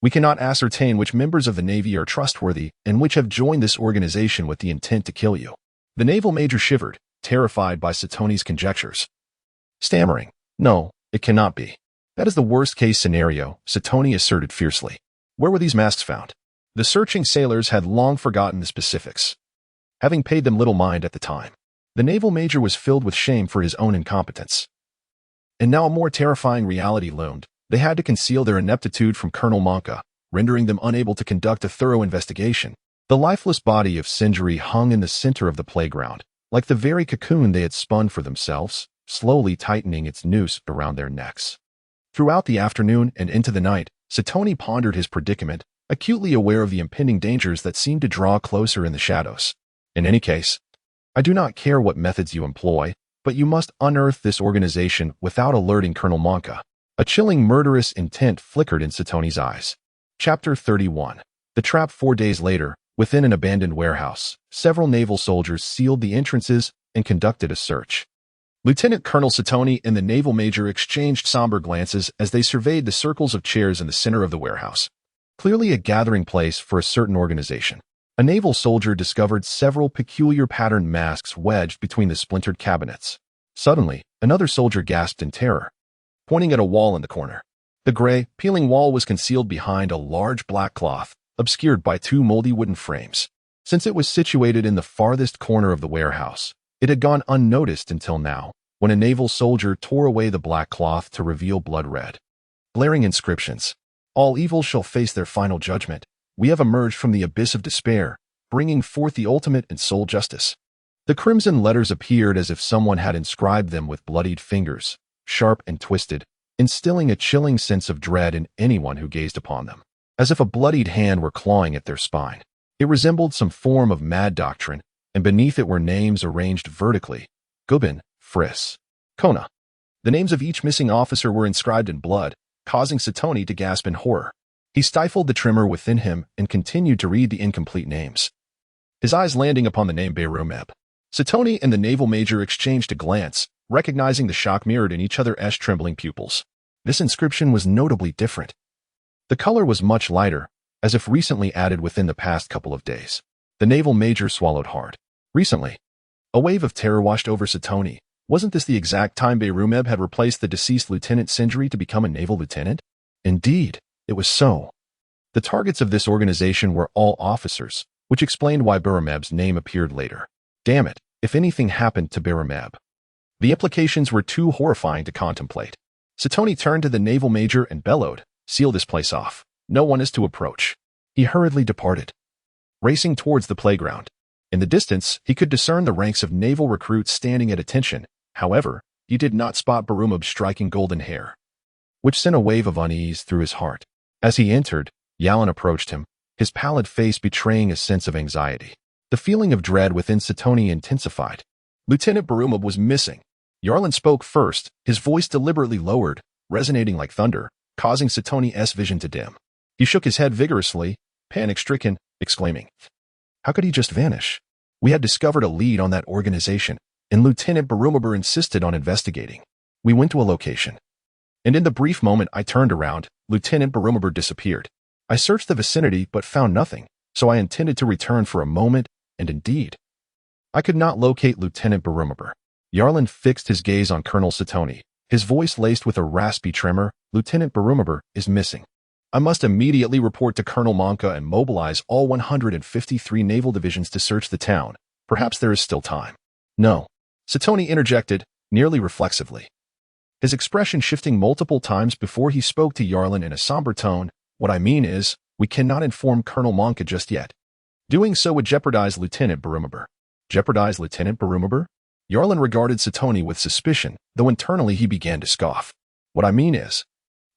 we cannot ascertain which members of the Navy are trustworthy and which have joined this organization with the intent to kill you. The naval major shivered, terrified by Satoni's conjectures. Stammering, "No, it cannot be. That is the worst-case scenario," Satoni asserted fiercely. "Where were these masks found?" The searching sailors had long forgotten the specifics, having paid them little mind at the time. The naval major was filled with shame for his own incompetence. And now a more terrifying reality loomed. They had to conceal their ineptitude from Colonel Monka, rendering them unable to conduct a thorough investigation. The lifeless body of Sindri hung in the center of the playground, like the very cocoon they had spun for themselves, slowly tightening its noose around their necks. Throughout the afternoon and into the night, Satoni pondered his predicament, acutely aware of the impending dangers that seemed to draw closer in the shadows. In any case, I do not care what methods you employ, but you must unearth this organization without alerting Colonel Monka. A chilling murderous intent flickered in Satoni's eyes. Chapter 31. The trap. 4 days later, within an abandoned warehouse, several naval soldiers sealed the entrances and conducted a search. Lieutenant Colonel Satoni and the naval major exchanged somber glances as they surveyed the circles of chairs in the center of the warehouse. Clearly a gathering place for a certain organization. A naval soldier discovered several peculiar patterned masks wedged between the splintered cabinets. Suddenly, another soldier gasped in terror, pointing at a wall in the corner. The gray, peeling wall was concealed behind a large black cloth, obscured by 2 moldy wooden frames. Since it was situated in the farthest corner of the warehouse, it had gone unnoticed until now, when a naval soldier tore away the black cloth to reveal blood red. Blaring inscriptions. All evils shall face their final judgment. We have emerged from the abyss of despair, bringing forth the ultimate and sole justice. The crimson letters appeared as if someone had inscribed them with bloodied fingers, sharp and twisted, instilling a chilling sense of dread in anyone who gazed upon them, as if a bloodied hand were clawing at their spine. It resembled some form of mad doctrine, and beneath it were names arranged vertically: Gubin, Friss, Kona. The names of each missing officer were inscribed in blood, causing Satoni to gasp in horror. He stifled the tremor within him and continued to read the incomplete names, his eyes landing upon the name Berumeb. Satoni and the naval major exchanged a glance, recognizing the shock mirrored in each other's trembling pupils. This inscription was notably different. The color was much lighter, as if recently added within the past couple of days. The naval major swallowed hard. Recently. A wave of terror washed over Satoni. Wasn't this the exact time Berumeb had replaced the deceased Lieutenant Sindri to become a naval lieutenant? Indeed, it was so. The targets of this organization were all officers, which explained why Berumeb's name appeared later. Damn it, if anything happened to Berumeb. The implications were too horrifying to contemplate. Satoni turned to the naval major and bellowed, "Seal this place off. No one is to approach." He hurriedly departed, racing towards the playground. In the distance, he could discern the ranks of naval recruits standing at attention. However, he did not spot Berumeb's striking golden hair, which sent a wave of unease through his heart. As he entered, Yalin approached him, his pallid face betraying a sense of anxiety. The feeling of dread within Satoni intensified. Lieutenant Berumeb was missing. Yarlin spoke first, his voice deliberately lowered, resonating like thunder, causing Satoni's vision to dim. He shook his head vigorously, panic-stricken, exclaiming, "How could he just vanish? We had discovered a lead on that organization, and Lieutenant Berumeb insisted on investigating. We went to a location. And in the brief moment I turned around, Lieutenant Berumeb disappeared. I searched the vicinity but found nothing, so I intended to return for a moment, and indeed, I could not locate Lieutenant Berumeb." Yarlin fixed his gaze on Colonel Satoni, his voice laced with a raspy tremor. "Lieutenant Berumeb is missing. I must immediately report to Colonel Monka and mobilize all 153 naval divisions to search the town. Perhaps there is still time." "No," Satoni interjected, nearly reflexively, his expression shifting multiple times before he spoke to Yarlin in a somber tone. "What I mean is, we cannot inform Colonel Monka just yet. Doing so would jeopardize Lieutenant Berumeb." "Jeopardize Lieutenant Berumeb?" Yarlin regarded Satoni with suspicion, though internally he began to scoff. "What I mean is,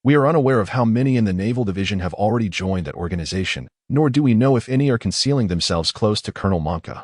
we are unaware of how many in the Naval Division have already joined that organization, nor do we know if any are concealing themselves close to Colonel Monka.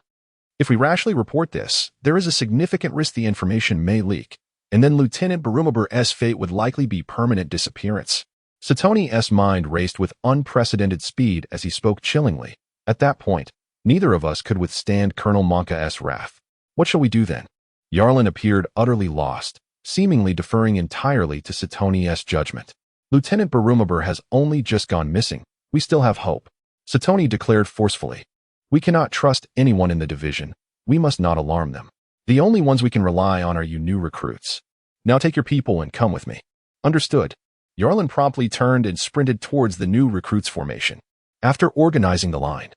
If we rashly report this, there is a significant risk the information may leak, and then Lieutenant Berumeb's fate would likely be permanent disappearance." Satoni's mind raced with unprecedented speed as he spoke chillingly. "At that point, neither of us could withstand Colonel Monka's wrath. What shall we do then?" Yarlin appeared utterly lost, seemingly deferring entirely to Satoni's judgment. "Lieutenant Berumeb has only just gone missing. We still have hope," Satoni declared forcefully. "We cannot trust anyone in the division. We must not alarm them. The only ones we can rely on are you new recruits. Now take your people and come with me." "Understood." Yarlin promptly turned and sprinted towards the new recruits formation. After organizing the line,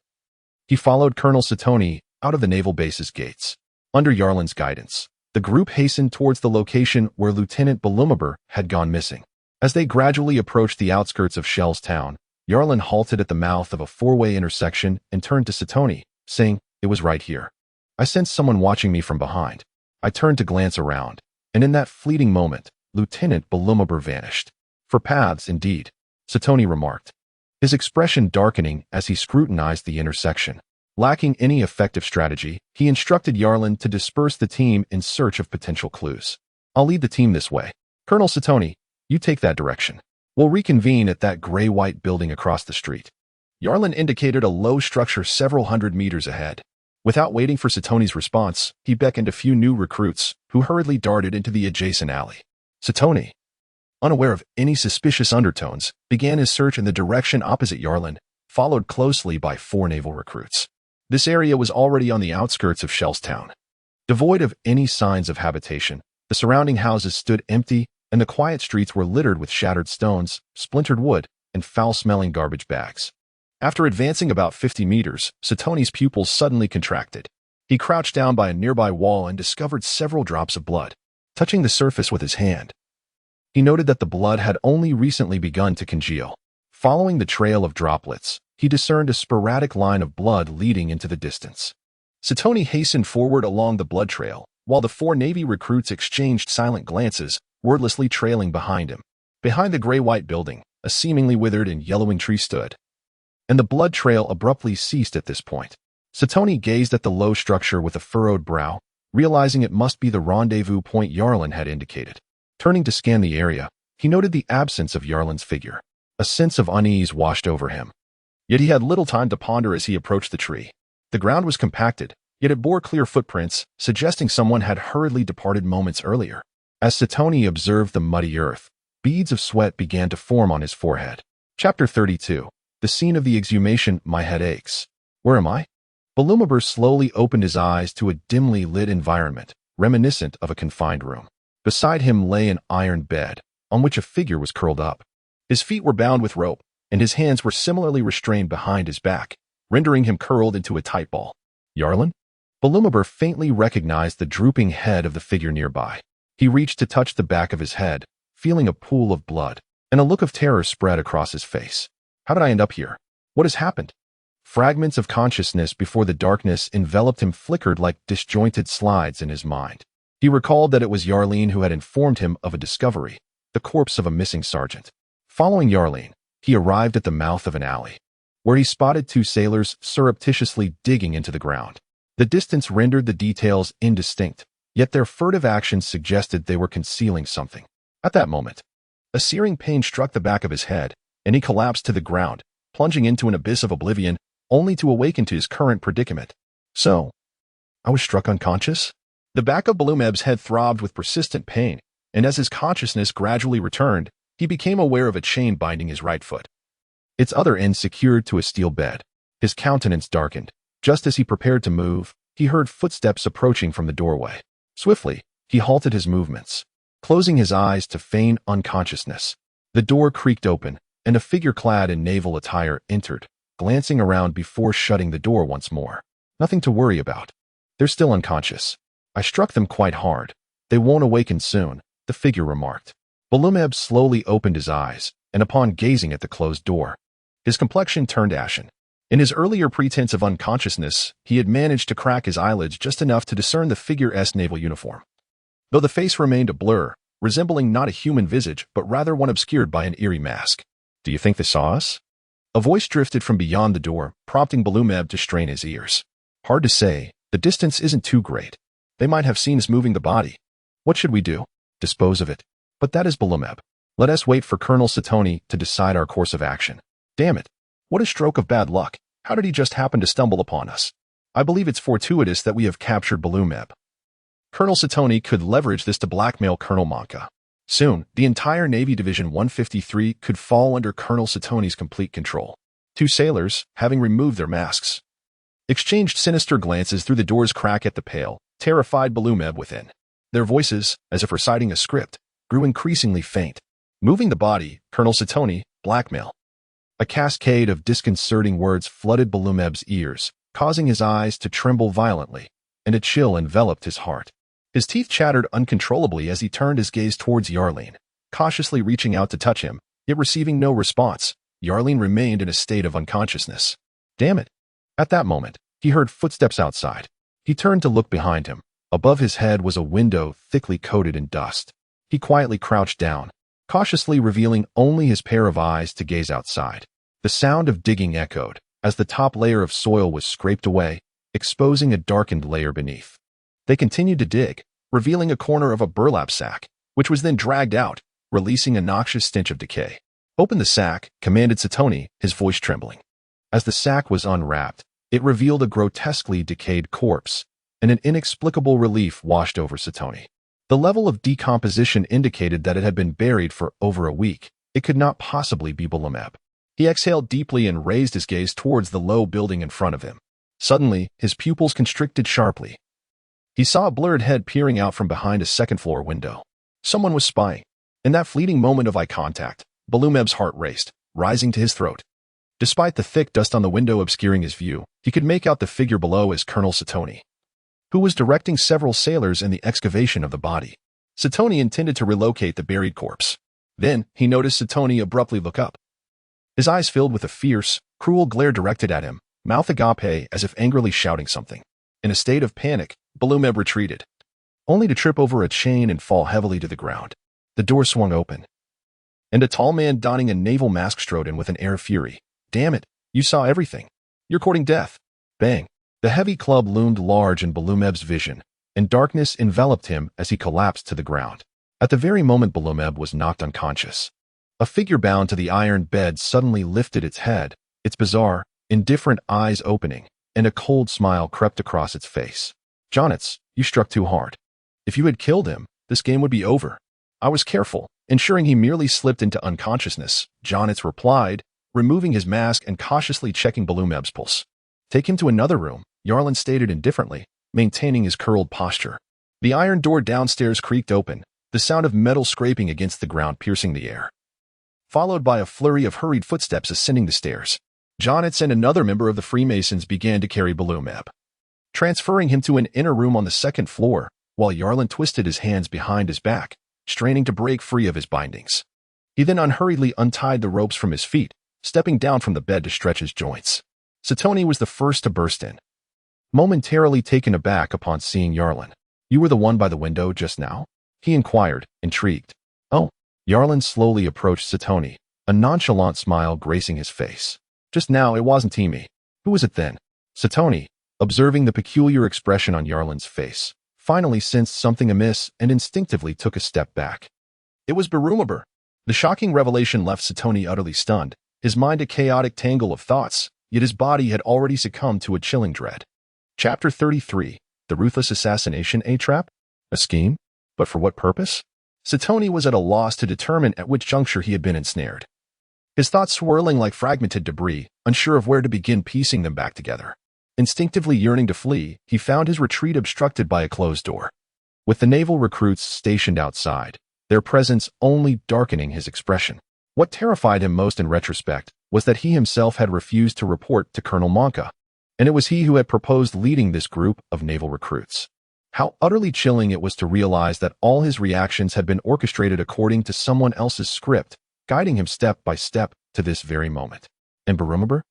he followed Colonel Satoni out of the naval base's gates. Under Yarlin's guidance, the group hastened towards the location where Lieutenant Berumeb had gone missing. As they gradually approached the outskirts of Shell's town, Yarlin halted at the mouth of a four-way intersection and turned to Satoni, saying, "It was right here. I sensed someone watching me from behind. I turned to glance around, and in that fleeting moment, Lieutenant Berumeb vanished." "For paths, indeed," Satoni remarked, his expression darkening as he scrutinized the intersection. Lacking any effective strategy, he instructed Yarlin to disperse the team in search of potential clues. "I'll lead the team this way. Colonel Satoni, you take that direction. We'll reconvene at that gray-white building across the street." Yarlin indicated a low structure several hundred meters ahead. Without waiting for Satoni's response, he beckoned a few new recruits, who hurriedly darted into the adjacent alley. Satoni, unaware of any suspicious undertones, began his search in the direction opposite Yarlin, followed closely by 4 naval recruits. This area was already on the outskirts of Shell's town. Devoid of any signs of habitation, the surrounding houses stood empty, and the quiet streets were littered with shattered stones, splintered wood, and foul-smelling garbage bags. After advancing about 50 meters, Satoni's pupils suddenly contracted. He crouched down by a nearby wall and discovered several drops of blood. Touching the surface with his hand, he noted that the blood had only recently begun to congeal. Following the trail of droplets, he discerned a sporadic line of blood leading into the distance. Satoni hastened forward along the blood trail, while the 4 Navy recruits exchanged silent glances, wordlessly trailing behind him. Behind the gray-white building, a seemingly withered and yellowing tree stood, and the blood trail abruptly ceased at this point. Satoni gazed at the low structure with a furrowed brow, realizing it must be the rendezvous point Yarlin had indicated. Turning to scan the area, he noted the absence of Yarlin's figure. A sense of unease washed over him. Yet he had little time to ponder as he approached the tree. The ground was compacted, yet it bore clear footprints, suggesting someone had hurriedly departed moments earlier. As Satoni observed the muddy earth, beads of sweat began to form on his forehead. Chapter 32. The scene of the exhumation. My head aches. Where am I? Balumabur slowly opened his eyes to a dimly lit environment, reminiscent of a confined room. Beside him lay an iron bed, on which a figure was curled up. His feet were bound with rope, and his hands were similarly restrained behind his back, rendering him curled into a tight ball. Yarlin? Balumabur faintly recognized the drooping head of the figure nearby. He reached to touch the back of his head, feeling a pool of blood, and a look of terror spread across his face. How did I end up here? What has happened? Fragments of consciousness before the darkness enveloped him flickered like disjointed slides in his mind. He recalled that it was Yarlin who had informed him of a discovery, the corpse of a missing sergeant. Following Yarlin, he arrived at the mouth of an alley, where he spotted 2 sailors surreptitiously digging into the ground. The distance rendered the details indistinct, yet their furtive actions suggested they were concealing something. At that moment, a searing pain struck the back of his head, and he collapsed to the ground, plunging into an abyss of oblivion, only to awaken to his current predicament. So, I was struck unconscious? The back of Balumeb's head throbbed with persistent pain, and as his consciousness gradually returned, he became aware of a chain binding his right foot, its other end secured to a steel bed. His countenance darkened. Just as he prepared to move, he heard footsteps approaching from the doorway. Swiftly, he halted his movements, closing his eyes to feign unconsciousness. The door creaked open, and a figure clad in naval attire entered, glancing around before shutting the door once more. Nothing to worry about. They're still unconscious. I struck them quite hard. They won't awaken soon, the figure remarked. Balumeb slowly opened his eyes, and upon gazing at the closed door, his complexion turned ashen. In his earlier pretense of unconsciousness, he had managed to crack his eyelids just enough to discern the figure's naval uniform, though the face remained a blur, resembling not a human visage but rather one obscured by an eerie mask. Do you think they saw us? A voice drifted from beyond the door, prompting Balumeb to strain his ears. Hard to say. The distance isn't too great. They might have seen us moving the body. What should we do? Dispose of it. But that is Balumeb. Let us wait for Colonel Satoni to decide our course of action. Damn it. What a stroke of bad luck. How did he just happen to stumble upon us? I believe it's fortuitous that we have captured Balumeb. Colonel Satoni could leverage this to blackmail Colonel Monka. Soon, the entire Navy Division 153 could fall under Colonel Satoni's complete control. 2 sailors, having removed their masks, exchanged sinister glances through the door's crack at the pale, terrified Balumeb within. Their voices, as if reciting a script, grew increasingly faint. Moving the body, Colonel Satoni, blackmail. A cascade of disconcerting words flooded Balumeb's ears, causing his eyes to tremble violently, and a chill enveloped his heart. His teeth chattered uncontrollably as he turned his gaze towards Yarlin, cautiously reaching out to touch him, yet receiving no response. Yarlin remained in a state of unconsciousness. Damn it. At that moment, he heard footsteps outside. He turned to look behind him. Above his head was a window thickly coated in dust. He quietly crouched down, cautiously revealing only his pair of eyes to gaze outside. The sound of digging echoed as the top layer of soil was scraped away, exposing a darkened layer beneath. They continued to dig, revealing a corner of a burlap sack, which was then dragged out, releasing a noxious stench of decay. Open the sack, commanded Satoni, his voice trembling. As the sack was unwrapped, it revealed a grotesquely decayed corpse, and an inexplicable relief washed over Satoni. The level of decomposition indicated that it had been buried for over a week. It could not possibly be Balumeb. He exhaled deeply and raised his gaze towards the low building in front of him. Suddenly, his pupils constricted sharply. He saw a blurred head peering out from behind a second-floor window. Someone was spying. In that fleeting moment of eye contact, Balumeb's heart raced, rising to his throat. Despite the thick dust on the window obscuring his view, he could make out the figure below as Colonel Satoni, who was directing several sailors in the excavation of the body. Satoni intended to relocate the buried corpse. Then, he noticed Satoni abruptly look up. His eyes filled with a fierce, cruel glare directed at him, mouth agape as if angrily shouting something. In a state of panic, Balumeb retreated, only to trip over a chain and fall heavily to the ground. The door swung open, and a tall man donning a naval mask strode in with an air of fury. "Damn it, you saw everything. You're courting death." Bang! The heavy club loomed large in Balumeb's vision, and darkness enveloped him as he collapsed to the ground. At the very moment Balumeb was knocked unconscious, a figure bound to the iron bed suddenly lifted its head, its bizarre, indifferent eyes opening, and a cold smile crept across its face. "Jonitz, you struck too hard. If you had killed him, this game would be over." "I was careful, ensuring he merely slipped into unconsciousness," Jonitz replied, removing his mask and cautiously checking Balumeb's pulse. "Take him to another room," Yarlin stated indifferently, maintaining his curled posture. The iron door downstairs creaked open, the sound of metal scraping against the ground piercing the air, followed by a flurry of hurried footsteps ascending the stairs. Jonitz and another member of the Freemasons began to carry Balumeb, transferring him to an inner room on the second floor, while Yarlin twisted his hands behind his back, straining to break free of his bindings. He then unhurriedly untied the ropes from his feet, stepping down from the bed to stretch his joints. Satoni was the first to burst in, momentarily taken aback upon seeing Yarlin. "You were the one by the window just now?" he inquired, intrigued. "Oh." Yarlin slowly approached Satoni, a nonchalant smile gracing his face. "Just now it wasn't me. Who was it then?" Satoni, observing the peculiar expression on Yarlin's face, finally sensed something amiss and instinctively took a step back. It was Barumabur. The shocking revelation left Satoni utterly stunned, his mind a chaotic tangle of thoughts, yet his body had already succumbed to a chilling dread. Chapter 33. The Ruthless Assassination. A trap? A scheme? But for what purpose? Satoni was at a loss to determine at which juncture he had been ensnared, his thoughts swirling like fragmented debris, unsure of where to begin piecing them back together. Instinctively yearning to flee, he found his retreat obstructed by a closed door, with the naval recruits stationed outside, their presence only darkening his expression. What terrified him most in retrospect was that he himself had refused to report to Colonel Monka, and it was he who had proposed leading this group of naval recruits. How utterly chilling it was to realize that all his reactions had been orchestrated according to someone else's script, guiding him step by step to this very moment. And Barumabur?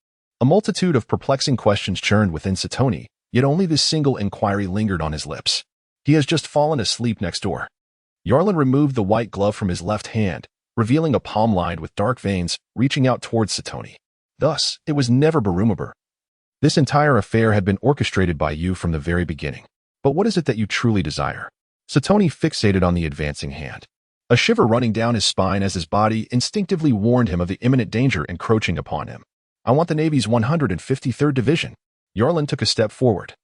A multitude of perplexing questions churned within Satoni, yet only this single inquiry lingered on his lips. "He has just fallen asleep next door." Yarlin removed the white glove from his left hand, revealing a palm lined with dark veins reaching out towards Satoni. "Thus, it was never Barumabur. This entire affair had been orchestrated by you from the very beginning. But what is it that you truly desire?" Satoni fixated on the advancing hand, a shiver running down his spine as his body instinctively warned him of the imminent danger encroaching upon him. "I want the Navy's 153rd Division." Yarlin took a step forward,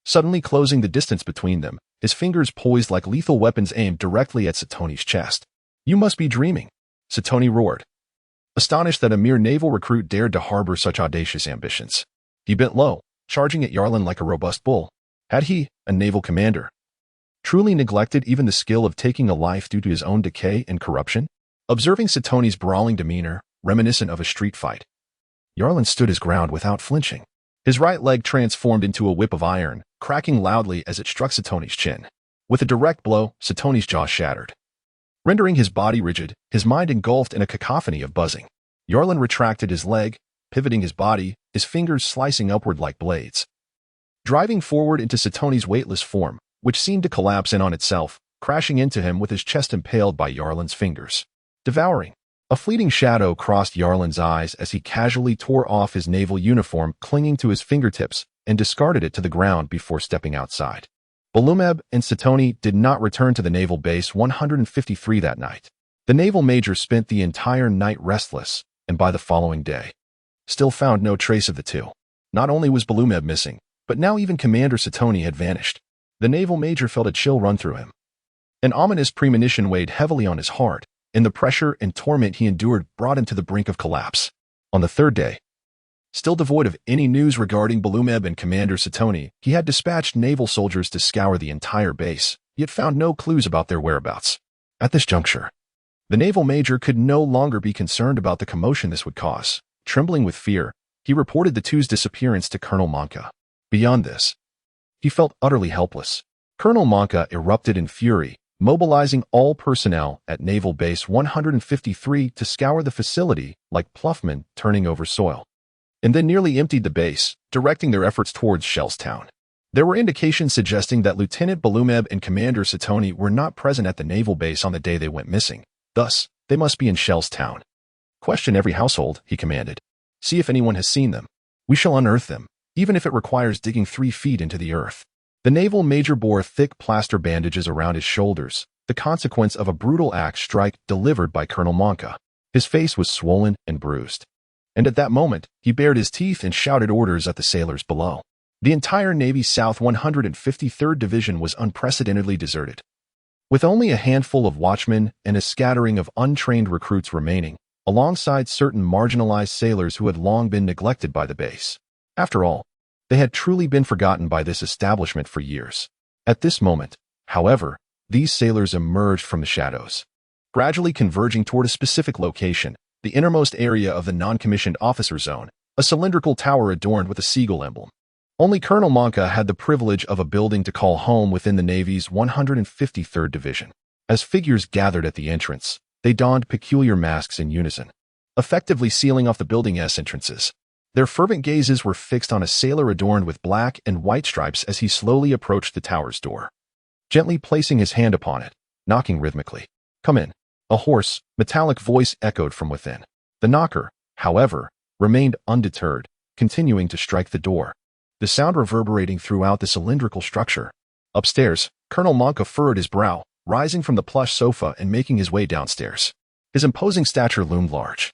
suddenly closing the distance between them, his fingers poised like lethal weapons aimed directly at Satoni's chest. "You must be dreaming," Satoni roared, astonished that a mere naval recruit dared to harbor such audacious ambitions. He bent low, charging at Yarlin like a robust bull. Had he, a naval commander, truly neglected even the skill of taking a life due to his own decay and corruption? Observing Satoni's brawling demeanor, reminiscent of a street fight, Yarlin stood his ground without flinching. His right leg transformed into a whip of iron, cracking loudly as it struck Satoni's chin. With a direct blow, Satoni's jaw shattered, rendering his body rigid, his mind engulfed in a cacophony of buzzing. Yarlin retracted his leg, pivoting his body, his fingers slicing upward like blades, driving forward into Satoni's weightless form, which seemed to collapse in on itself, crashing into him with his chest impaled by Yarlin's fingers. Devouring. A fleeting shadow crossed Yarlin's eyes as he casually tore off his naval uniform clinging to his fingertips and discarded it to the ground before stepping outside. Balumeb and Satoni did not return to the Naval Base 153 that night. The naval major spent the entire night restless, and by the following day, still found no trace of the two. Not only was Balumeb missing, but now even Commander Satoni had vanished. The naval major felt a chill run through him. An ominous premonition weighed heavily on his heart, and the pressure and torment he endured brought him to the brink of collapse. On the third day, still devoid of any news regarding Balumeb and Commander Satoni, he had dispatched naval soldiers to scour the entire base, yet found no clues about their whereabouts. At this juncture, the naval major could no longer be concerned about the commotion this would cause, Trembling with fear, he reported the two's disappearance to Colonel Monka. Beyond this, he felt utterly helpless. Colonel Monka erupted in fury, mobilizing all personnel at Naval Base 153 to scour the facility like ploughmen turning over soil, and then nearly emptied the base, directing their efforts towards Shellstown. There were indications suggesting that Lieutenant Balumeb and Commander Satoni were not present at the naval base on the day they went missing. Thus, they must be in Shellstown. Question every household, he commanded. See if anyone has seen them. We shall unearth them, even if it requires digging 3 feet into the earth. The naval major bore thick plaster bandages around his shoulders, the consequence of a brutal axe strike delivered by Colonel Monka. His face was swollen and bruised. And at that moment, he bared his teeth and shouted orders at the sailors below. The entire Navy's South 153rd Division was unprecedentedly deserted. With only a handful of watchmen and a scattering of untrained recruits remaining, alongside certain marginalized sailors who had long been neglected by the base. After all, they had truly been forgotten by this establishment for years. At this moment, however, these sailors emerged from the shadows, gradually converging toward a specific location, the innermost area of the non-commissioned officer zone, a cylindrical tower adorned with a seagull emblem. Only Colonel Monka had the privilege of a building to call home within the Navy's 153rd Division. As figures gathered at the entrance, they donned peculiar masks in unison, effectively sealing off the building's entrances. Their fervent gazes were fixed on a sailor adorned with black and white stripes as he slowly approached the tower's door, gently placing his hand upon it, knocking rhythmically. Come in. A hoarse, metallic voice echoed from within. The knocker, however, remained undeterred, continuing to strike the door, the sound reverberating throughout the cylindrical structure. Upstairs, Colonel Monka furrowed his brow, rising from the plush sofa and making his way downstairs. His imposing stature loomed large,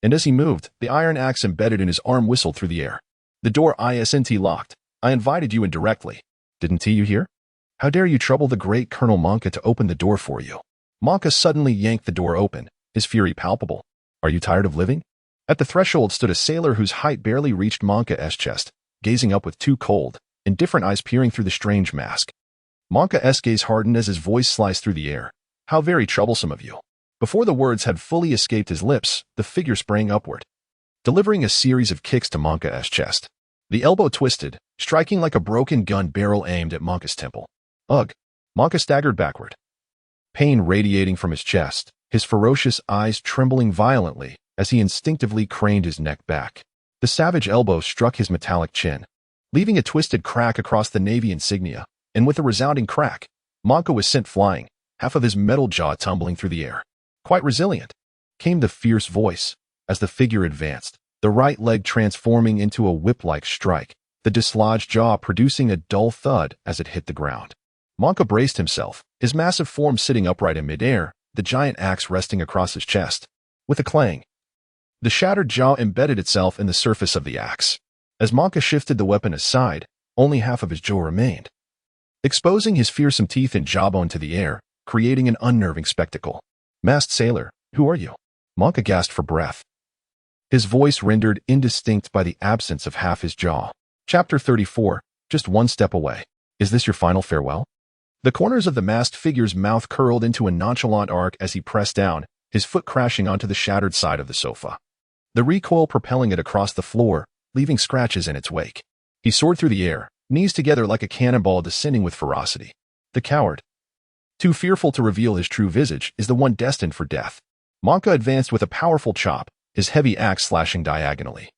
and as he moved, the iron axe embedded in his arm whistled through the air. The door isn't locked. I invited you in directly. Didn't you hear? How dare you trouble the great Colonel Monka to open the door for you? Monka suddenly yanked the door open, his fury palpable. Are you tired of living? At the threshold stood a sailor whose height barely reached Monka's chest, gazing up with 2 cold, indifferent eyes peering through the strange mask. Monka's gaze hardened as his voice sliced through the air. How very troublesome of you. Before the words had fully escaped his lips, the figure sprang upward, delivering a series of kicks to Monka's chest. The elbow twisted, striking like a broken gun barrel aimed at Monka's temple. Ugh! Monka staggered backward, pain radiating from his chest, his ferocious eyes trembling violently as he instinctively craned his neck back. The savage elbow struck his metallic chin, leaving a twisted crack across the Navy insignia, and with a resounding crack, Monka was sent flying, half of his metal jaw tumbling through the air. Quite resilient, came the fierce voice, as the figure advanced, the right leg transforming into a whip-like strike, the dislodged jaw producing a dull thud as it hit the ground. Monka braced himself, his massive form sitting upright in midair, the giant axe resting across his chest. With a clang, the shattered jaw embedded itself in the surface of the axe. As Monka shifted the weapon aside, only half of his jaw remained, exposing his fearsome teeth and jawbone to the air, creating an unnerving spectacle. Masked sailor, who are you? Monka gasped for breath, his voice rendered indistinct by the absence of half his jaw. Chapter 34, just one step away. Is this your final farewell? The corners of the masked figure's mouth curled into a nonchalant arc as he pressed down, his foot crashing onto the shattered side of the sofa, the recoil propelling it across the floor, leaving scratches in its wake. He soared through the air, knees together like a cannonball descending with ferocity. The coward, too fearful to reveal his true visage, is the one destined for death. Monka advanced with a powerful chop, his heavy axe slashing diagonally,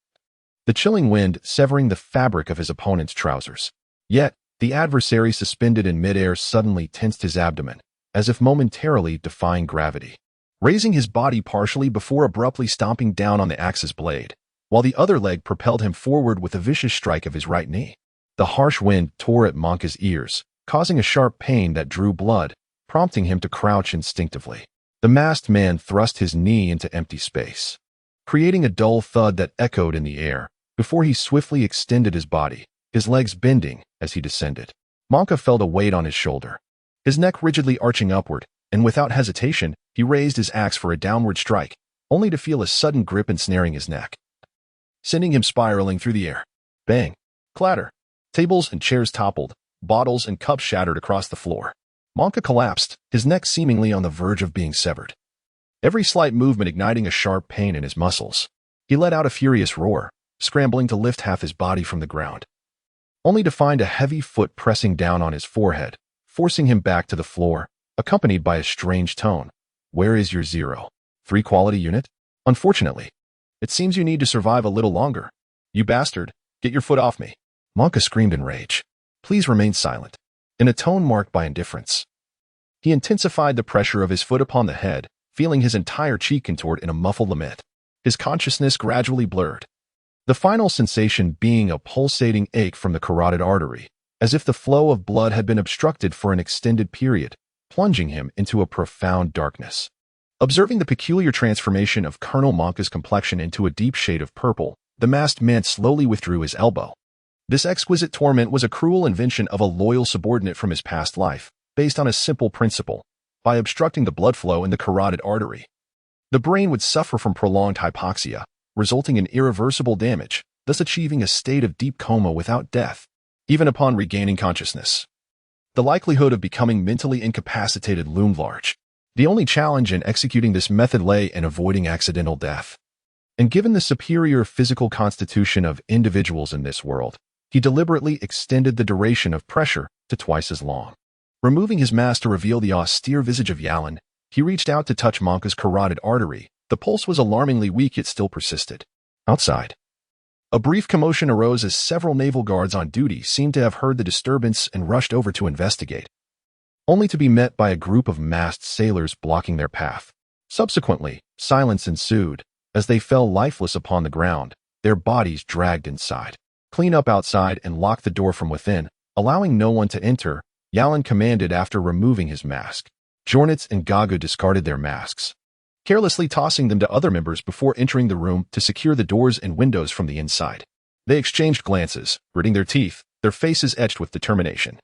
the chilling wind severing the fabric of his opponent's trousers. Yet, the adversary suspended in midair suddenly tensed his abdomen, as if momentarily defying gravity, raising his body partially before abruptly stomping down on the axe's blade, while the other leg propelled him forward with a vicious strike of his right knee. The harsh wind tore at Monka's ears, causing a sharp pain that drew blood, prompting him to crouch instinctively. The masked man thrust his knee into empty space, creating a dull thud that echoed in the air, before he swiftly extended his body, his legs bending as he descended. Monka felt a weight on his shoulder, his neck rigidly arching upward, and without hesitation, he raised his axe for a downward strike, only to feel a sudden grip ensnaring his neck, sending him spiraling through the air. Bang! Clatter! Tables and chairs toppled, bottles and cups shattered across the floor. Monka collapsed, his neck seemingly on the verge of being severed, every slight movement igniting a sharp pain in his muscles. He let out a furious roar, scrambling to lift half his body from the ground, only to find a heavy foot pressing down on his forehead, forcing him back to the floor, accompanied by a strange tone. "Where is your 0-3 quality unit? Unfortunately, it seems you need to survive a little longer. You bastard, get your foot off me." Monka screamed in rage. "Please remain silent," in a tone marked by indifference. He intensified the pressure of his foot upon the head, feeling his entire cheek contort in a muffled lament. His consciousness gradually blurred, the final sensation being a pulsating ache from the carotid artery, as if the flow of blood had been obstructed for an extended period, plunging him into a profound darkness. Observing the peculiar transformation of Colonel Monka's complexion into a deep shade of purple, the masked man slowly withdrew his elbow. This exquisite torment was a cruel invention of a loyal subordinate from his past life, based on a simple principle. By obstructing the blood flow in the carotid artery, the brain would suffer from prolonged hypoxia, resulting in irreversible damage, thus achieving a state of deep coma without death, even upon regaining consciousness. The likelihood of becoming mentally incapacitated loomed large. The only challenge in executing this method lay in avoiding accidental death. And given the superior physical constitution of individuals in this world, he deliberately extended the duration of pressure to twice as long. Removing his mask to reveal the austere visage of Yalin, he reached out to touch Monka's carotid artery. The pulse was alarmingly weak yet still persisted. Outside, a brief commotion arose as several naval guards on duty seemed to have heard the disturbance and rushed over to investigate, only to be met by a group of masked sailors blocking their path. Subsequently, silence ensued, as they fell lifeless upon the ground, their bodies dragged inside. "Clean up outside and lock the door from within," allowing no one to enter, Yalin commanded after removing his mask. Jornitz and Gaga discarded their masks, carelessly tossing them to other members before entering the room to secure the doors and windows from the inside. They exchanged glances, gritting their teeth, their faces etched with determination.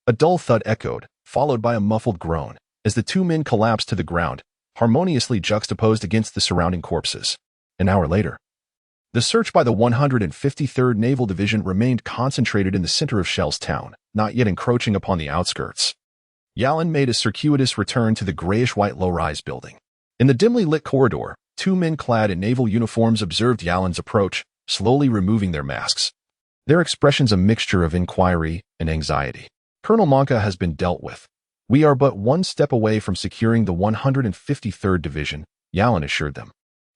A dull thud echoed, followed by a muffled groan, as the two men collapsed to the ground, harmoniously juxtaposed against the surrounding corpses. An hour later, the search by the 153rd Naval Division remained concentrated in the center of Shell's town, not yet encroaching upon the outskirts. Yalin made a circuitous return to the grayish-white low-rise building. In the dimly lit corridor, two men clad in naval uniforms observed Yalin's approach, slowly removing their masks. Their expressions a mixture of inquiry and anxiety. "Colonel Monka has been dealt with. We are but one step away from securing the 153rd Division," Yalin assured them.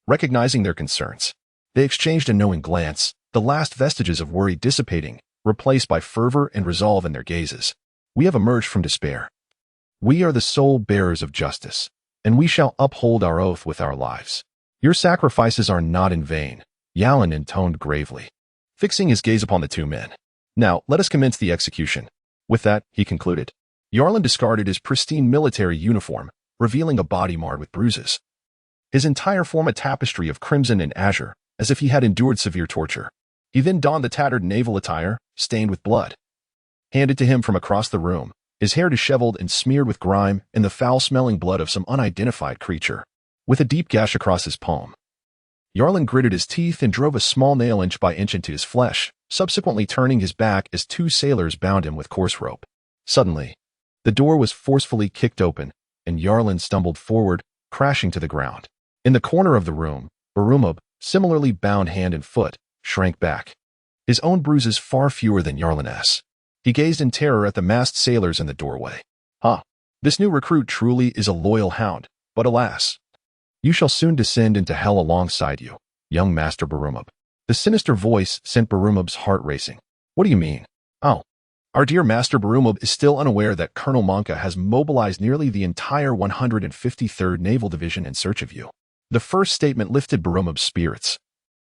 Recognizing their concerns, they exchanged a knowing glance, the last vestiges of worry dissipating, replaced by fervor and resolve in their gazes. "We have emerged from despair. We are the sole bearers of justice, and we shall uphold our oath with our lives. Your sacrifices are not in vain," Yalin intoned gravely, fixing his gaze upon the two men. "Now, let us commence the execution." With that, he concluded. Yarlin discarded his pristine military uniform, revealing a body marred with bruises. His entire form a tapestry of crimson and azure, as if he had endured severe torture. He then donned the tattered naval attire, stained with blood, handed to him from across the room, his hair disheveled and smeared with grime and the foul-smelling blood of some unidentified creature, with a deep gash across his palm. Yarlin gritted his teeth and drove a small nail inch by inch into his flesh, subsequently turning his back as two sailors bound him with coarse rope. Suddenly, the door was forcefully kicked open, and Yarlin stumbled forward, crashing to the ground. In the corner of the room, Barumab, similarly bound hand and foot, shrank back, his own bruises far fewer than Yarlin's. He gazed in terror at the masked sailors in the doorway. This new recruit truly is a loyal hound, but alas, you shall soon descend into hell alongside you, young Master Barumab." The sinister voice sent Barumab's heart racing. "What do you mean?" "Oh, our dear Master Barumab is still unaware that Colonel Monka has mobilized nearly the entire 153rd Naval Division in search of you." The first statement lifted Barumab's spirits,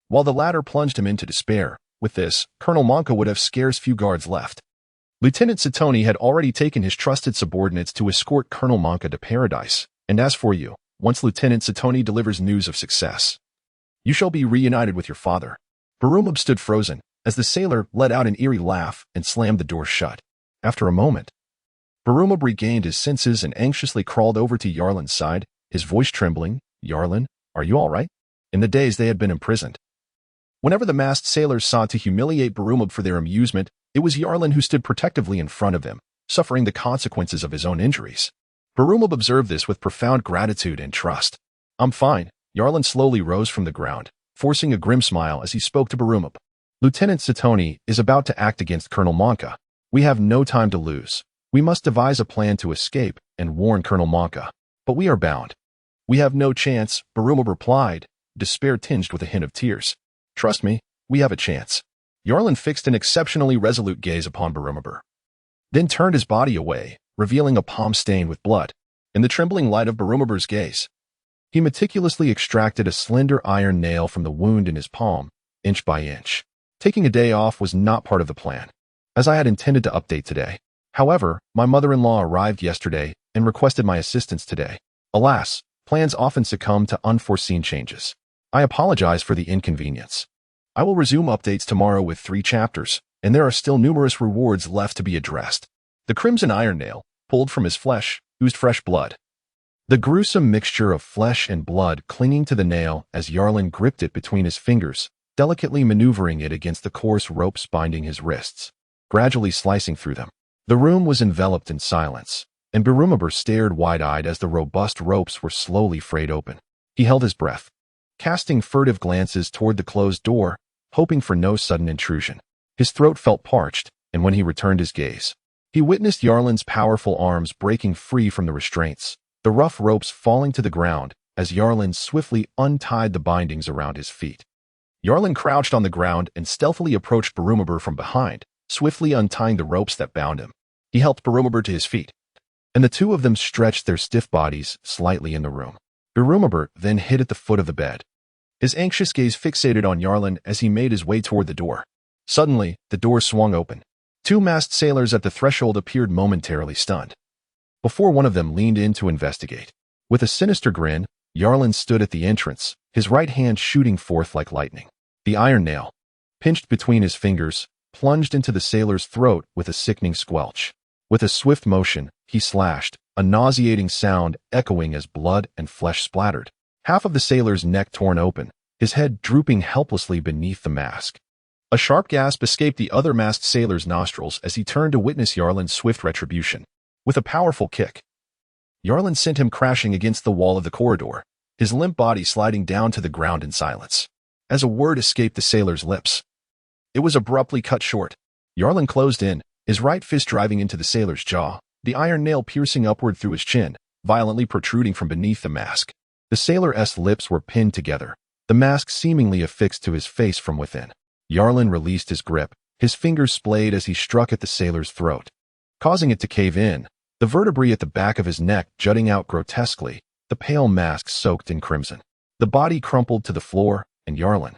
while the latter plunged him into despair. With this, Colonel Monka would have scarce few guards left. Lieutenant Satoni had already taken his trusted subordinates to escort Colonel Monka to paradise, and as for you, once Lieutenant Satoni delivers news of success, you shall be reunited with your father. Barumab stood frozen, as the sailor let out an eerie laugh and slammed the door shut. After a moment, Barumab regained his senses and anxiously crawled over to Yarlin's side, his voice trembling. "Yarlin, are you all right?" In the days they had been imprisoned, whenever the masked sailors sought to humiliate Barumab for their amusement, it was Yarlin who stood protectively in front of them, suffering the consequences of his own injuries. Barumab observed this with profound gratitude and trust. "I'm fine." Yarlin slowly rose from the ground, forcing a grim smile as he spoke to Barumab. Lieutenant Satoni is about to act against Colonel Monka. We have no time to lose. We must devise a plan to escape and warn Colonel Monka. But we are bound. We have no chance, Barumab replied, despair tinged with a hint of tears. Trust me, we have a chance. Yarlin fixed an exceptionally resolute gaze upon Barumab, then turned his body away, revealing a palm stained with blood. In the trembling light of Barumabur's gaze, he meticulously extracted a slender iron nail from the wound in his palm, inch by inch. Taking a day off was not part of the plan, as I had intended to update today. However, my mother-in-law arrived yesterday and requested my assistance today. Alas, plans often succumb to unforeseen changes. I apologize for the inconvenience. I will resume updates tomorrow with 3 chapters, and there are still numerous rewards left to be addressed. The crimson iron nail, pulled from his flesh, oozed fresh blood. The gruesome mixture of flesh and blood clinging to the nail as Yarlin gripped it between his fingers, delicately maneuvering it against the coarse ropes binding his wrists, gradually slicing through them. The room was enveloped in silence, and Barumab stared wide-eyed as the robust ropes were slowly frayed open. He held his breath, casting furtive glances toward the closed door, hoping for no sudden intrusion. His throat felt parched, and when he returned his gaze, he witnessed Yarlin's powerful arms breaking free from the restraints, the rough ropes falling to the ground as Yarlin swiftly untied the bindings around his feet. Yarlin crouched on the ground and stealthily approached Barumab from behind, swiftly untying the ropes that bound him. He helped Barumab to his feet, and the two of them stretched their stiff bodies slightly in the room. Barumab then hid at the foot of the bed, his anxious gaze fixated on Yarlin as he made his way toward the door. Suddenly, the door swung open. 2 masked sailors at the threshold appeared momentarily stunned, before one of them leaned in to investigate. With a sinister grin, Yarlin stood at the entrance, his right hand shooting forth like lightning. The iron nail, pinched between his fingers, plunged into the sailor's throat with a sickening squelch. With a swift motion, he slashed, a nauseating sound echoing as blood and flesh splattered. Half of the sailor's neck torn open, his head drooping helplessly beneath the mask. A sharp gasp escaped the other masked sailor's nostrils as he turned to witness Yarlin's swift retribution. With a powerful kick, Yarlin sent him crashing against the wall of the corridor, his limp body sliding down to the ground in silence. As a word escaped the sailor's lips, it was abruptly cut short. Yarlin closed in, his right fist driving into the sailor's jaw, the iron nail piercing upward through his chin, violently protruding from beneath the mask. The sailor's lips were pinned together, the mask seemingly affixed to his face from within. Yarlin released his grip, his fingers splayed as he struck at the sailor's throat, causing it to cave in, the vertebrae at the back of his neck jutting out grotesquely, the pale mask soaked in crimson. The body crumpled to the floor, and Yarlin,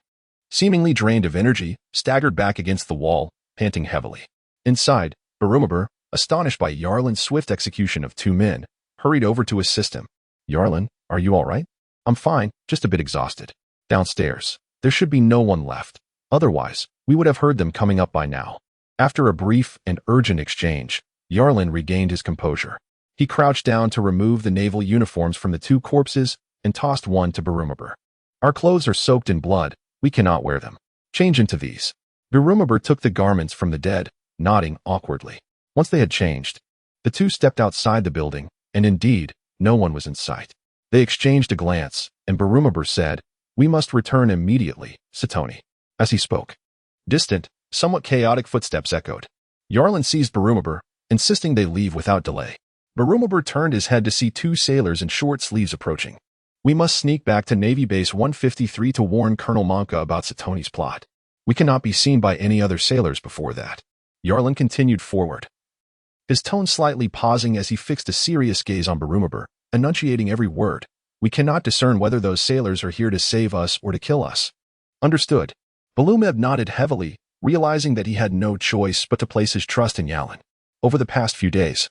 seemingly drained of energy, staggered back against the wall, panting heavily. Inside, Barumab, astonished by Yarlin's swift execution of 2 men, hurried over to assist him. Yarlin, are you all right? I'm fine, just a bit exhausted. Downstairs. There should be no one left. Otherwise, we would have heard them coming up by now. After a brief and urgent exchange, Yarlin regained his composure. He crouched down to remove the naval uniforms from the 2 corpses and tossed one to Barumab. Our clothes are soaked in blood. We cannot wear them. Change into these. Barumab took the garments from the dead, nodding awkwardly. Once they had changed, the 2 stepped outside the building, and indeed, no one was in sight. They exchanged a glance, and Barumab said, "We must return immediately, Satoni." As he spoke, distant, somewhat chaotic footsteps echoed. Yarlin seized Barumab, insisting they leave without delay. Barumab turned his head to see 2 sailors in short sleeves approaching. "We must sneak back to Navy Base 153 to warn Colonel Monka about Satoni's plot. We cannot be seen by any other sailors before that." Yarlin continued forward, his tone slightly pausing as he fixed a serious gaze on Barumab, enunciating every word. "We cannot discern whether those sailors are here to save us or to kill us." "Understood." Barumab nodded heavily, realizing that he had no choice but to place his trust in Yarlin. Over the past few days,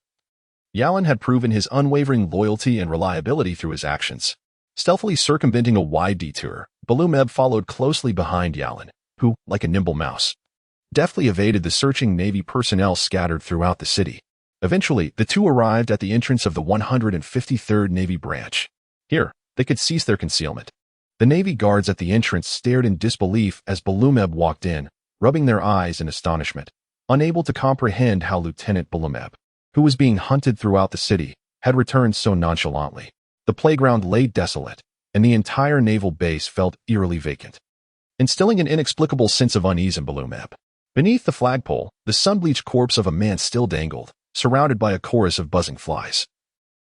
Yarlin had proven his unwavering loyalty and reliability through his actions. Stealthily circumventing a wide detour, Barumab followed closely behind Yarlin, who, like a nimble mouse, deftly evaded the searching Navy personnel scattered throughout the city. Eventually, the 2 arrived at the entrance of the 153rd Navy branch. Here, they could cease their concealment. The Navy guards at the entrance stared in disbelief as Barumab walked in, rubbing their eyes in astonishment, unable to comprehend how Lieutenant Barumab, who was being hunted throughout the city, had returned so nonchalantly. The playground lay desolate, and the entire naval base felt eerily vacant. instilling an inexplicable sense of unease in Balumeb. Beneath the flagpole, the sun-bleached corpse of a man still dangled, surrounded by a chorus of buzzing flies.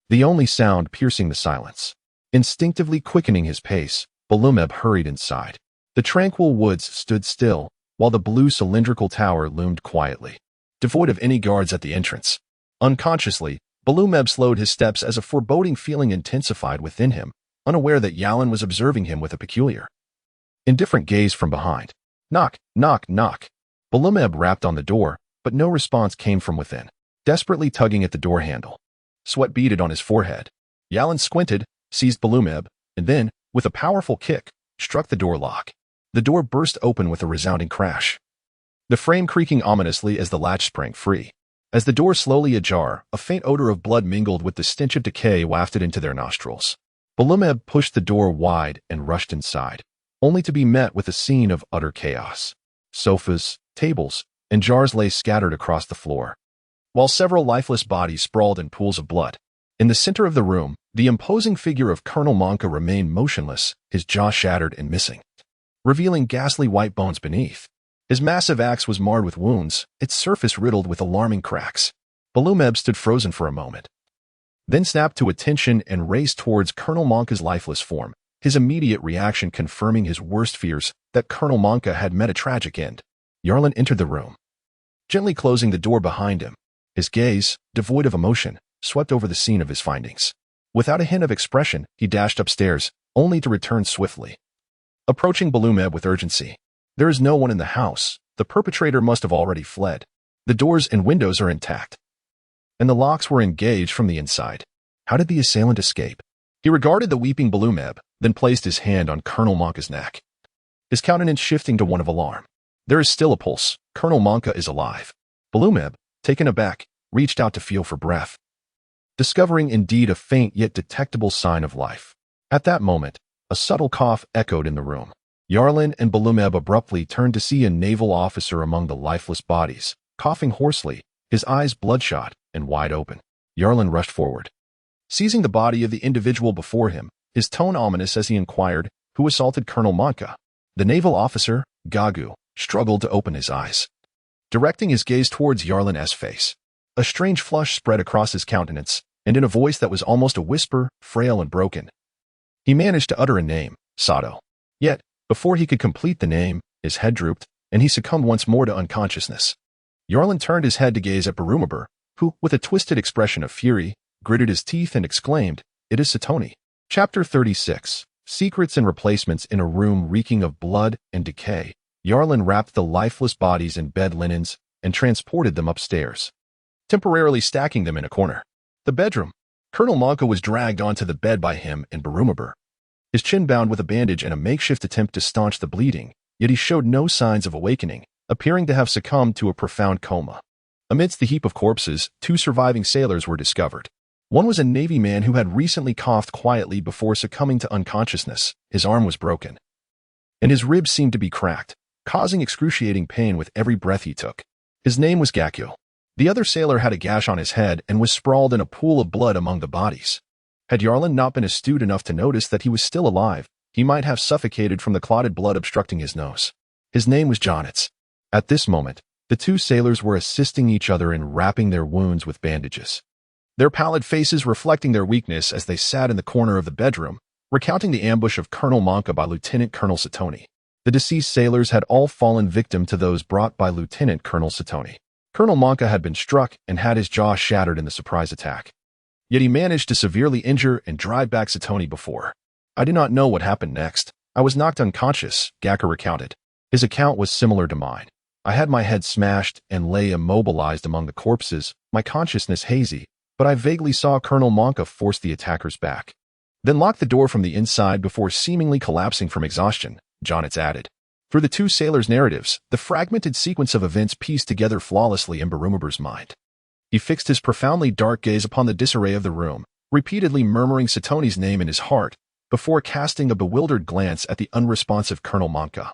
The only sound piercing the silence. Instinctively quickening his pace, Balumeb hurried inside. The tranquil woods stood still, while the blue cylindrical tower loomed quietly, devoid of any guards at the entrance. Unconsciously, Balumeb slowed his steps as a foreboding feeling intensified within him, unaware that Yalin was observing him with a peculiar, indifferent gaze from behind. Knock, knock, knock. Balumeb rapped on the door, but no response came from within. Desperately tugging at the door handle, sweat beaded on his forehead. Yalin squinted, seized Balumeb, and then, with a powerful kick, struck the door lock. The door burst open with a resounding crash, the frame creaking ominously as the latch sprang free. As the door slowly ajar, a faint odor of blood mingled with the stench of decay wafted into their nostrils. Balumeb pushed the door wide and rushed inside, only to be met with a scene of utter chaos. Sofas, tables, and jars lay scattered across the floor, while several lifeless bodies sprawled in pools of blood. In the center of the room, the imposing figure of Colonel Monka remained motionless, his jaw shattered and missing, revealing ghastly white bones beneath. His massive axe was marred with wounds, its surface riddled with alarming cracks. Balumeb stood frozen for a moment, then snapped to attention and raced towards Colonel Monka's lifeless form, his immediate reaction confirming his worst fears that Colonel Monka had met a tragic end. Yarlin entered the room, gently closing the door behind him. His gaze, devoid of emotion, swept over the scene of his findings. Without a hint of expression, he dashed upstairs, only to return swiftly, approaching Balumeb with urgency. There is no one in the house. The perpetrator must have already fled. The doors and windows are intact, and the locks were engaged from the inside. How did the assailant escape? He regarded the weeping Balumeb, then placed his hand on Colonel Monka's neck, his countenance shifting to one of alarm. There is still a pulse. Colonel Monka is alive. Balumeb, taken aback, reached out to feel for breath, discovering indeed a faint yet detectable sign of life. At that moment, a subtle cough echoed in the room. Yarlin and Balumeb abruptly turned to see a naval officer among the lifeless bodies, coughing hoarsely, his eyes bloodshot and wide open. Yarlin rushed forward, seizing the body of the individual before him, his tone ominous as he inquired, "Who assaulted Colonel Monka?" The naval officer, Gagu, struggled to open his eyes, directing his gaze towards Yarlin's face. A strange flush spread across his countenance, and in a voice that was almost a whisper, frail and broken, he managed to utter a name, Sato. Yet, before he could complete the name, his head drooped, and he succumbed once more to unconsciousness. Yarlin turned his head to gaze at Balumeb, who, with a twisted expression of fury, gritted his teeth and exclaimed, "It is Satoni." Chapter 36. Secrets and Replacements. In a room reeking of blood and decay, Yarlin wrapped the lifeless bodies in bed linens and transported them upstairs, temporarily stacking them in a corner. The bedroom. Colonel Monka was dragged onto the bed by him and Balumeb, his chin bound with a bandage in a makeshift attempt to staunch the bleeding, yet he showed no signs of awakening, appearing to have succumbed to a profound coma. Amidst the heap of corpses, 2 surviving sailors were discovered. One was a Navy man who had recently coughed quietly before succumbing to unconsciousness. His arm was broken, and his ribs seemed to be cracked, causing excruciating pain with every breath he took. His name was Gakyo. The other sailor had a gash on his head and was sprawled in a pool of blood among the bodies. Had Yarlin not been astute enough to notice that he was still alive, he might have suffocated from the clotted blood obstructing his nose. His name was Jonitz. At this moment, the 2 sailors were assisting each other in wrapping their wounds with bandages, their pallid faces reflecting their weakness as they sat in the corner of the bedroom, recounting the ambush of Colonel Monka by Lieutenant Colonel Satoni. The deceased sailors had all fallen victim to those brought by Lieutenant Colonel Satoni. Colonel Monka had been struck and had his jaw shattered in the surprise attack. Yet he managed to severely injure and drive back Satoni before. "I do not know what happened next. I was knocked unconscious," Gakko recounted. His account was similar to mine. "I had my head smashed and lay immobilized among the corpses, my consciousness hazy, but I vaguely saw Colonel Monka force the attackers back, then lock the door from the inside before seemingly collapsing from exhaustion," Jonitz added. Through the 2 sailors' narratives, the fragmented sequence of events pieced together flawlessly in Balumeb's mind. He fixed his profoundly dark gaze upon the disarray of the room, repeatedly murmuring Satoni's name in his heart, before casting a bewildered glance at the unresponsive Colonel Monka.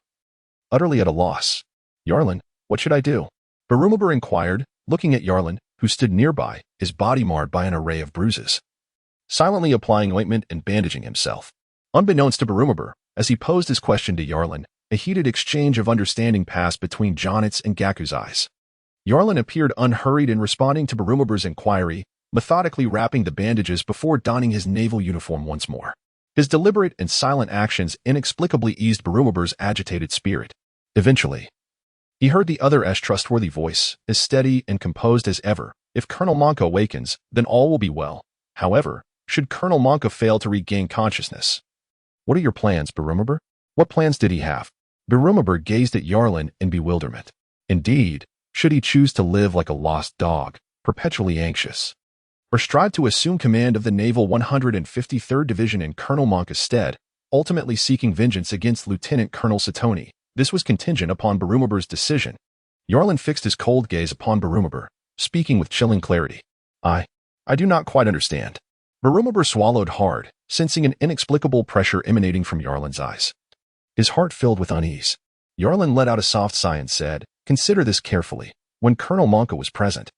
Utterly at a loss, "Yarlin, what should I do?" Balumeb inquired, looking at Yarlin, who stood nearby, his body marred by an array of bruises, silently applying ointment and bandaging himself. Unbeknownst to Balumeb, as he posed his question to Yarlin, A heated exchange of understanding passed between Jonit's and Gaku's eyes. Yarlin appeared unhurried in responding to Barumabur's inquiry, methodically wrapping the bandages before donning his naval uniform once more. His deliberate and silent actions inexplicably eased Barumabur's agitated spirit. Eventually, he heard the other's trustworthy voice, as steady and composed as ever. If Colonel Monka awakens, then all will be well. However, should Colonel Monka fail to regain consciousness? What are your plans, Barumabur? What plans did he have? Barumabur gazed at Yarlin in bewilderment. Indeed, should he choose to live like a lost dog, perpetually anxious, or strive to assume command of the naval 153rd Division in Colonel Monka's stead, ultimately seeking vengeance against Lieutenant Colonel Satoni? This was contingent upon Barumabur's decision. Yarlin fixed his cold gaze upon Barumabur, speaking with chilling clarity. I do not quite understand. Barumabur swallowed hard, sensing an inexplicable pressure emanating from Yarlin's eyes. His heart filled with unease. Yarlin let out a soft sigh and said, "Consider this carefully. When Colonel Monka was present,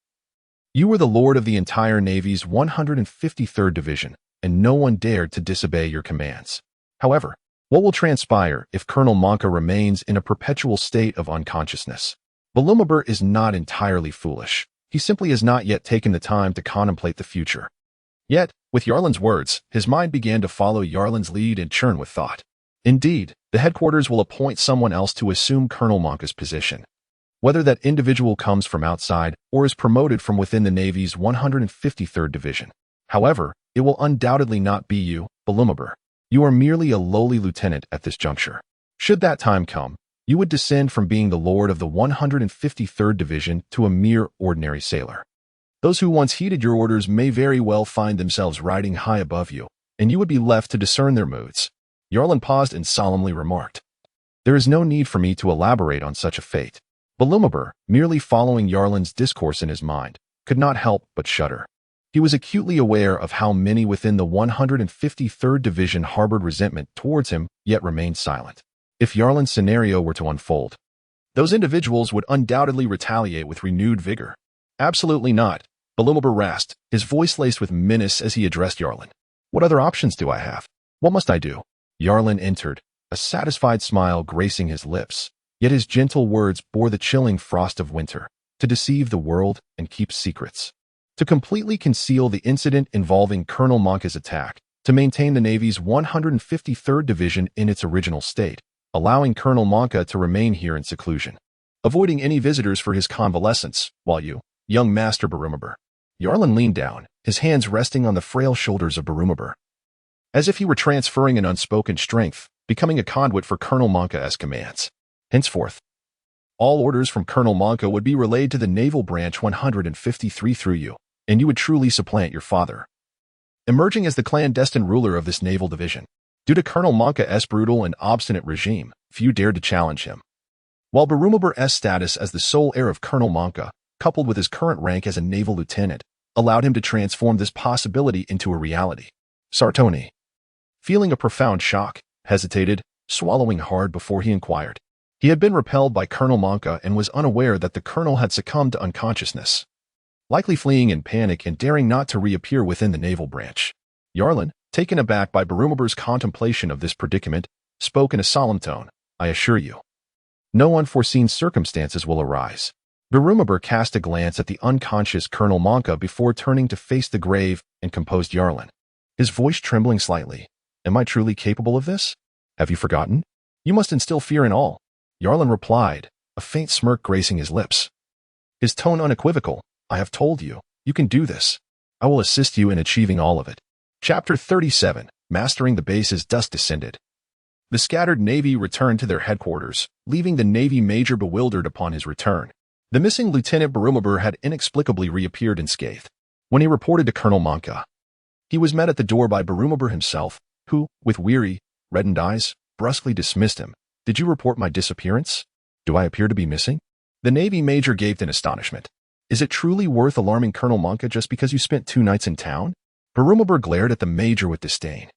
you were the lord of the entire Navy's 153rd Division, and no one dared to disobey your commands. However, what will transpire if Colonel Monka remains in a perpetual state of unconsciousness? Barumabur is not entirely foolish. He simply has not yet taken the time to contemplate the future." Yet, with Yarlin's words, his mind began to follow Yarlin's lead and churn with thought. Indeed, the headquarters will appoint someone else to assume Colonel Monka's position. Whether that individual comes from outside or is promoted from within the Navy's 153rd Division. However, it will undoubtedly not be you, Barumabur. You are merely a lowly lieutenant at this juncture. Should that time come, you would descend from being the lord of the 153rd Division to a mere ordinary sailor. Those who once heeded your orders may very well find themselves riding high above you, and you would be left to discern their moods. Yarlin paused and solemnly remarked, "There is no need for me to elaborate on such a fate." Barumabur, merely following Yarlin's discourse in his mind, could not help but shudder. He was acutely aware of how many within the 153rd Division harbored resentment towards him, yet remained silent. If Yarlin's scenario were to unfold, those individuals would undoubtedly retaliate with renewed vigor. Absolutely not, Barumabur rasped, his voice laced with menace as he addressed Yarlin. What other options do I have? What must I do? Yarlin entered, a satisfied smile gracing his lips, yet his gentle words bore the chilling frost of winter. To deceive the world and keep secrets. To completely conceal the incident involving Colonel Monka's attack. To maintain the Navy's 153rd Division in its original state, allowing Colonel Monka to remain here in seclusion. Avoiding any visitors for his convalescence, while you, young Master Barumabur. Yarlin leaned down, his hands resting on the frail shoulders of Barumabur, as if he were transferring an unspoken strength, becoming a conduit for Colonel Monka's commands. Henceforth, all orders from Colonel Monka would be relayed to the Naval Branch 153 through you, and you would truly supplant your father, emerging as the clandestine ruler of this naval division. Due to Colonel Monka's brutal and obstinate regime, few dared to challenge him. While Barumabur's status as the sole heir of Colonel Monka, coupled with his current rank as a naval lieutenant, allowed him to transform this possibility into a reality. Sartoni, feeling a profound shock, hesitated, swallowing hard before he inquired. He had been repelled by Colonel Monka and was unaware that the colonel had succumbed to unconsciousness, likely fleeing in panic and daring not to reappear within the naval branch. Yarlin, taken aback by Barumabur's contemplation of this predicament, spoke in a solemn tone, "I assure you, no unforeseen circumstances will arise." Barumabur cast a glance at the unconscious Colonel Monka before turning to face the grave and composed Yarlin, his voice trembling slightly. "Am I truly capable of this? Have you forgotten? You must instill fear in all." Yarlin replied, a faint smirk gracing his lips, his tone unequivocal. "I have told you, you can do this. I will assist you in achieving all of it." Chapter 37, Mastering the Bases. Dusk descended. The scattered Navy returned to their headquarters, leaving the Navy major bewildered upon his return. The missing Lieutenant Barumabur had inexplicably reappeared unscathed. When he reported to Colonel Monka, he was met at the door by Barumabur himself, who, with weary, reddened eyes, brusquely dismissed him. "Did you report my disappearance? Do I appear to be missing?" The Navy major gaped in astonishment. "Is it truly worth alarming Colonel Monka just because you spent 2 nights in town?" Barumabur glared at the major with disdain,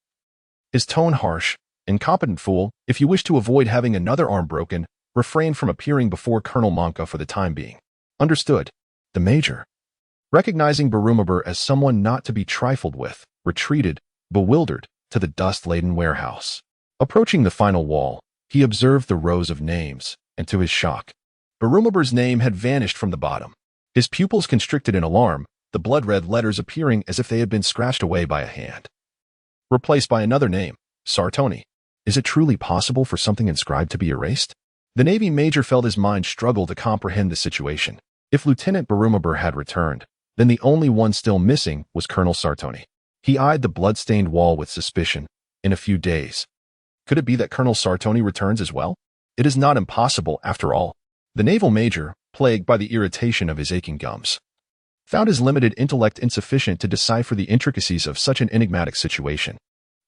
his tone harsh. "Incompetent fool, if you wish to avoid having another arm broken, refrain from appearing before Colonel Monka for the time being." "Understood." The major, recognizing Barumabur as someone not to be trifled with, retreated, bewildered, to the dust-laden warehouse. Approaching the final wall, He observed the rows of names, and to his shock, Barumabur's name had vanished from the bottom. His pupils constricted in alarm, the blood-red letters appearing as if they had been scratched away by a hand. Replaced by another name, Sartoni. Is it truly possible for something inscribed to be erased? The Navy major felt his mind struggle to comprehend the situation. If Lieutenant Barumabur had returned, then the only one still missing was Colonel Sartoni. He eyed the blood-stained wall with suspicion. In a few days, could it be that Colonel Sartoni returns as well? It is not impossible, after all. The naval major, plagued by the irritation of his aching gums, found his limited intellect insufficient to decipher the intricacies of such an enigmatic situation.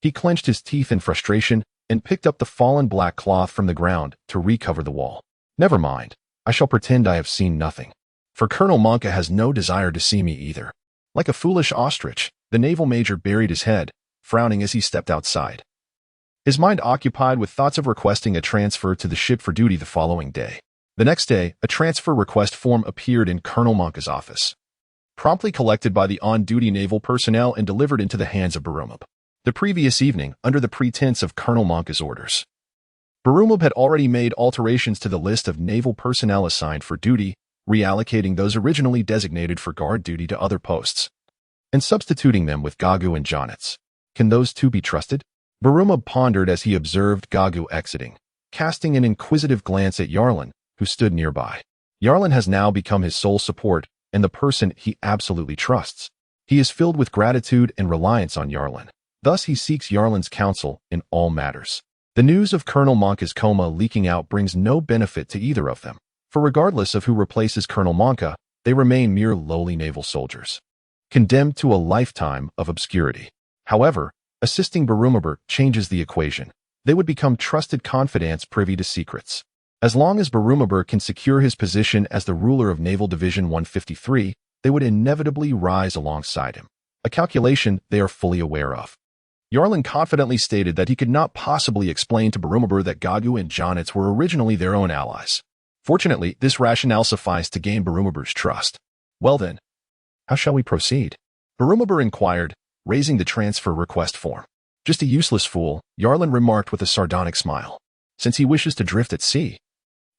He clenched his teeth in frustration and picked up the fallen black cloth from the ground to recover the wall. Never mind, I shall pretend I have seen nothing. For Colonel Monka has no desire to see me either. Like a foolish ostrich, the naval major buried his head, frowning as he stepped outside. His mind occupied with thoughts of requesting a transfer to the ship for duty the following day. The next day, a transfer request form appeared in Colonel Monka's office, promptly collected by the on-duty naval personnel and delivered into the hands of Barumab. The previous evening, under the pretense of Colonel Monka's orders, Barumab had already made alterations to the list of naval personnel assigned for duty, reallocating those originally designated for guard duty to other posts, and substituting them with Gagu and Jonitz. Can those two be trusted? Barumab pondered as he observed Gagu exiting, casting an inquisitive glance at Yarlin, who stood nearby. Yarlin has now become his sole support and the person he absolutely trusts. He is filled with gratitude and reliance on Yarlin. Thus he seeks Yarlin's counsel in all matters. The news of Colonel Monka's coma leaking out brings no benefit to either of them, for regardless of who replaces Colonel Monka, they remain mere lowly naval soldiers, condemned to a lifetime of obscurity. However, assisting Barumabur changes the equation. They would become trusted confidants privy to secrets. As long as Barumabur can secure his position as the ruler of Naval Division 153, they would inevitably rise alongside him, a calculation they are fully aware of. Yarlin confidently stated that he could not possibly explain to Barumabur that Gagu and Jonitz were originally their own allies. Fortunately, this rationale sufficed to gain Barumabur's trust. Well then, how shall we proceed? Barumabur inquired, raising the transfer request form. Just a useless fool, Yarlin remarked with a sardonic smile. Since he wishes to drift at sea,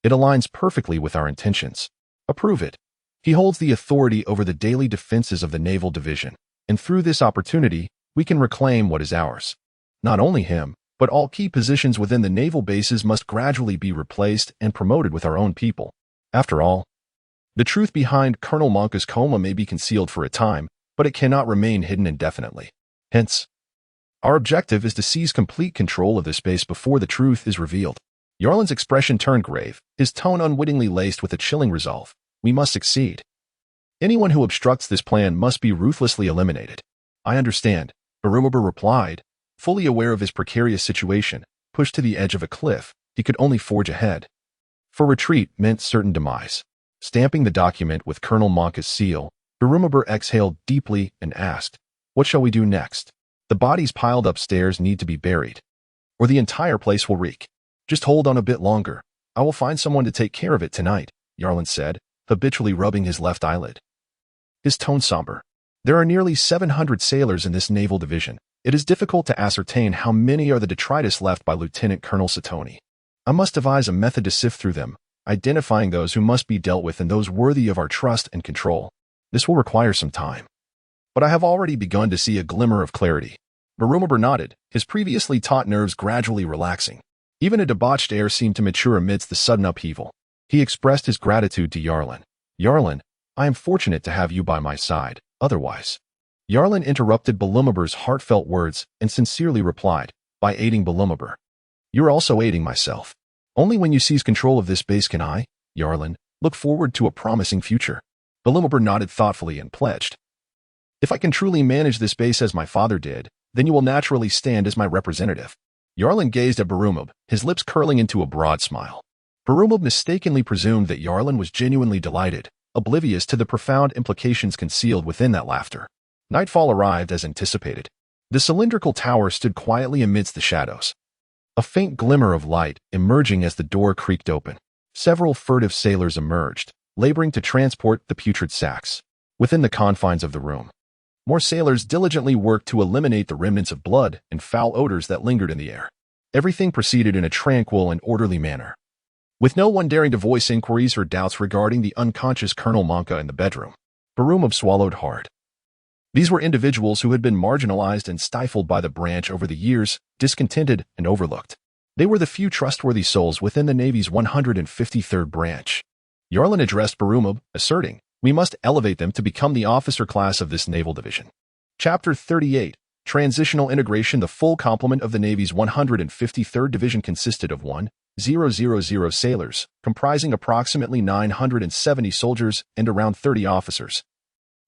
it aligns perfectly with our intentions. Approve it. He holds the authority over the daily defenses of the Naval Division, and through this opportunity, we can reclaim what is ours. Not only him, but all key positions within the naval bases must gradually be replaced and promoted with our own people. After all, the truth behind Colonel Monka's coma may be concealed for a time, but it cannot remain hidden indefinitely. Hence, our objective is to seize complete control of this base before the truth is revealed. Yarlin's expression turned grave, his tone unwittingly laced with a chilling resolve. We must succeed. Anyone who obstructs this plan must be ruthlessly eliminated. I understand, Barumabur replied, fully aware of his precarious situation. Pushed to the edge of a cliff, he could only forge ahead. For retreat meant certain demise. Stamping the document with Colonel Monka's seal, Barumabur exhaled deeply and asked, what shall we do next? The bodies piled upstairs need to be buried, or the entire place will reek. Just hold on a bit longer. I will find someone to take care of it tonight, Yarlin said, habitually rubbing his left eyelid. His tone somber. There are nearly 700 sailors in this naval division. It is difficult to ascertain how many are the detritus left by Lieutenant Colonel Sartoni. I must devise a method to sift through them, identifying those who must be dealt with and those worthy of our trust and control. This will require some time, but I have already begun to see a glimmer of clarity. Barumabur nodded, his previously taut nerves gradually relaxing. Even a debauched air seemed to mature amidst the sudden upheaval. He expressed his gratitude to Yarlin. Yarlin, I am fortunate to have you by my side. Otherwise, Yarlin interrupted Balumabur's heartfelt words and sincerely replied, by aiding Balumabur. You're also aiding myself. Only when you seize control of this base can I, Yarlin, look forward to a promising future. Balumabur nodded thoughtfully and pledged. If I can truly manage this base as my father did, then you will naturally stand as my representative. Yarlin gazed at Barumab, his lips curling into a broad smile. Barumab mistakenly presumed that Yarlin was genuinely delighted, oblivious to the profound implications concealed within that laughter. Nightfall arrived as anticipated. The cylindrical tower stood quietly amidst the shadows, a faint glimmer of light emerging as the door creaked open. Several furtive sailors emerged, laboring to transport the putrid sacks. Within the confines of the room, more sailors diligently worked to eliminate the remnants of blood and foul odors that lingered in the air. Everything proceeded in a tranquil and orderly manner, with no one daring to voice inquiries or doubts regarding the unconscious Colonel Monka in the bedroom. Barumov swallowed hard. These were individuals who had been marginalized and stifled by the branch over the years, discontented and overlooked. They were the few trustworthy souls within the Navy's 153rd branch. Yarlin addressed Barumov, asserting, "We must elevate them to become the officer class of this naval division." Chapter 38. Transitional Integration. The full complement of the Navy's 153rd Division consisted of 1,000 sailors, comprising approximately 970 soldiers and around 30 officers,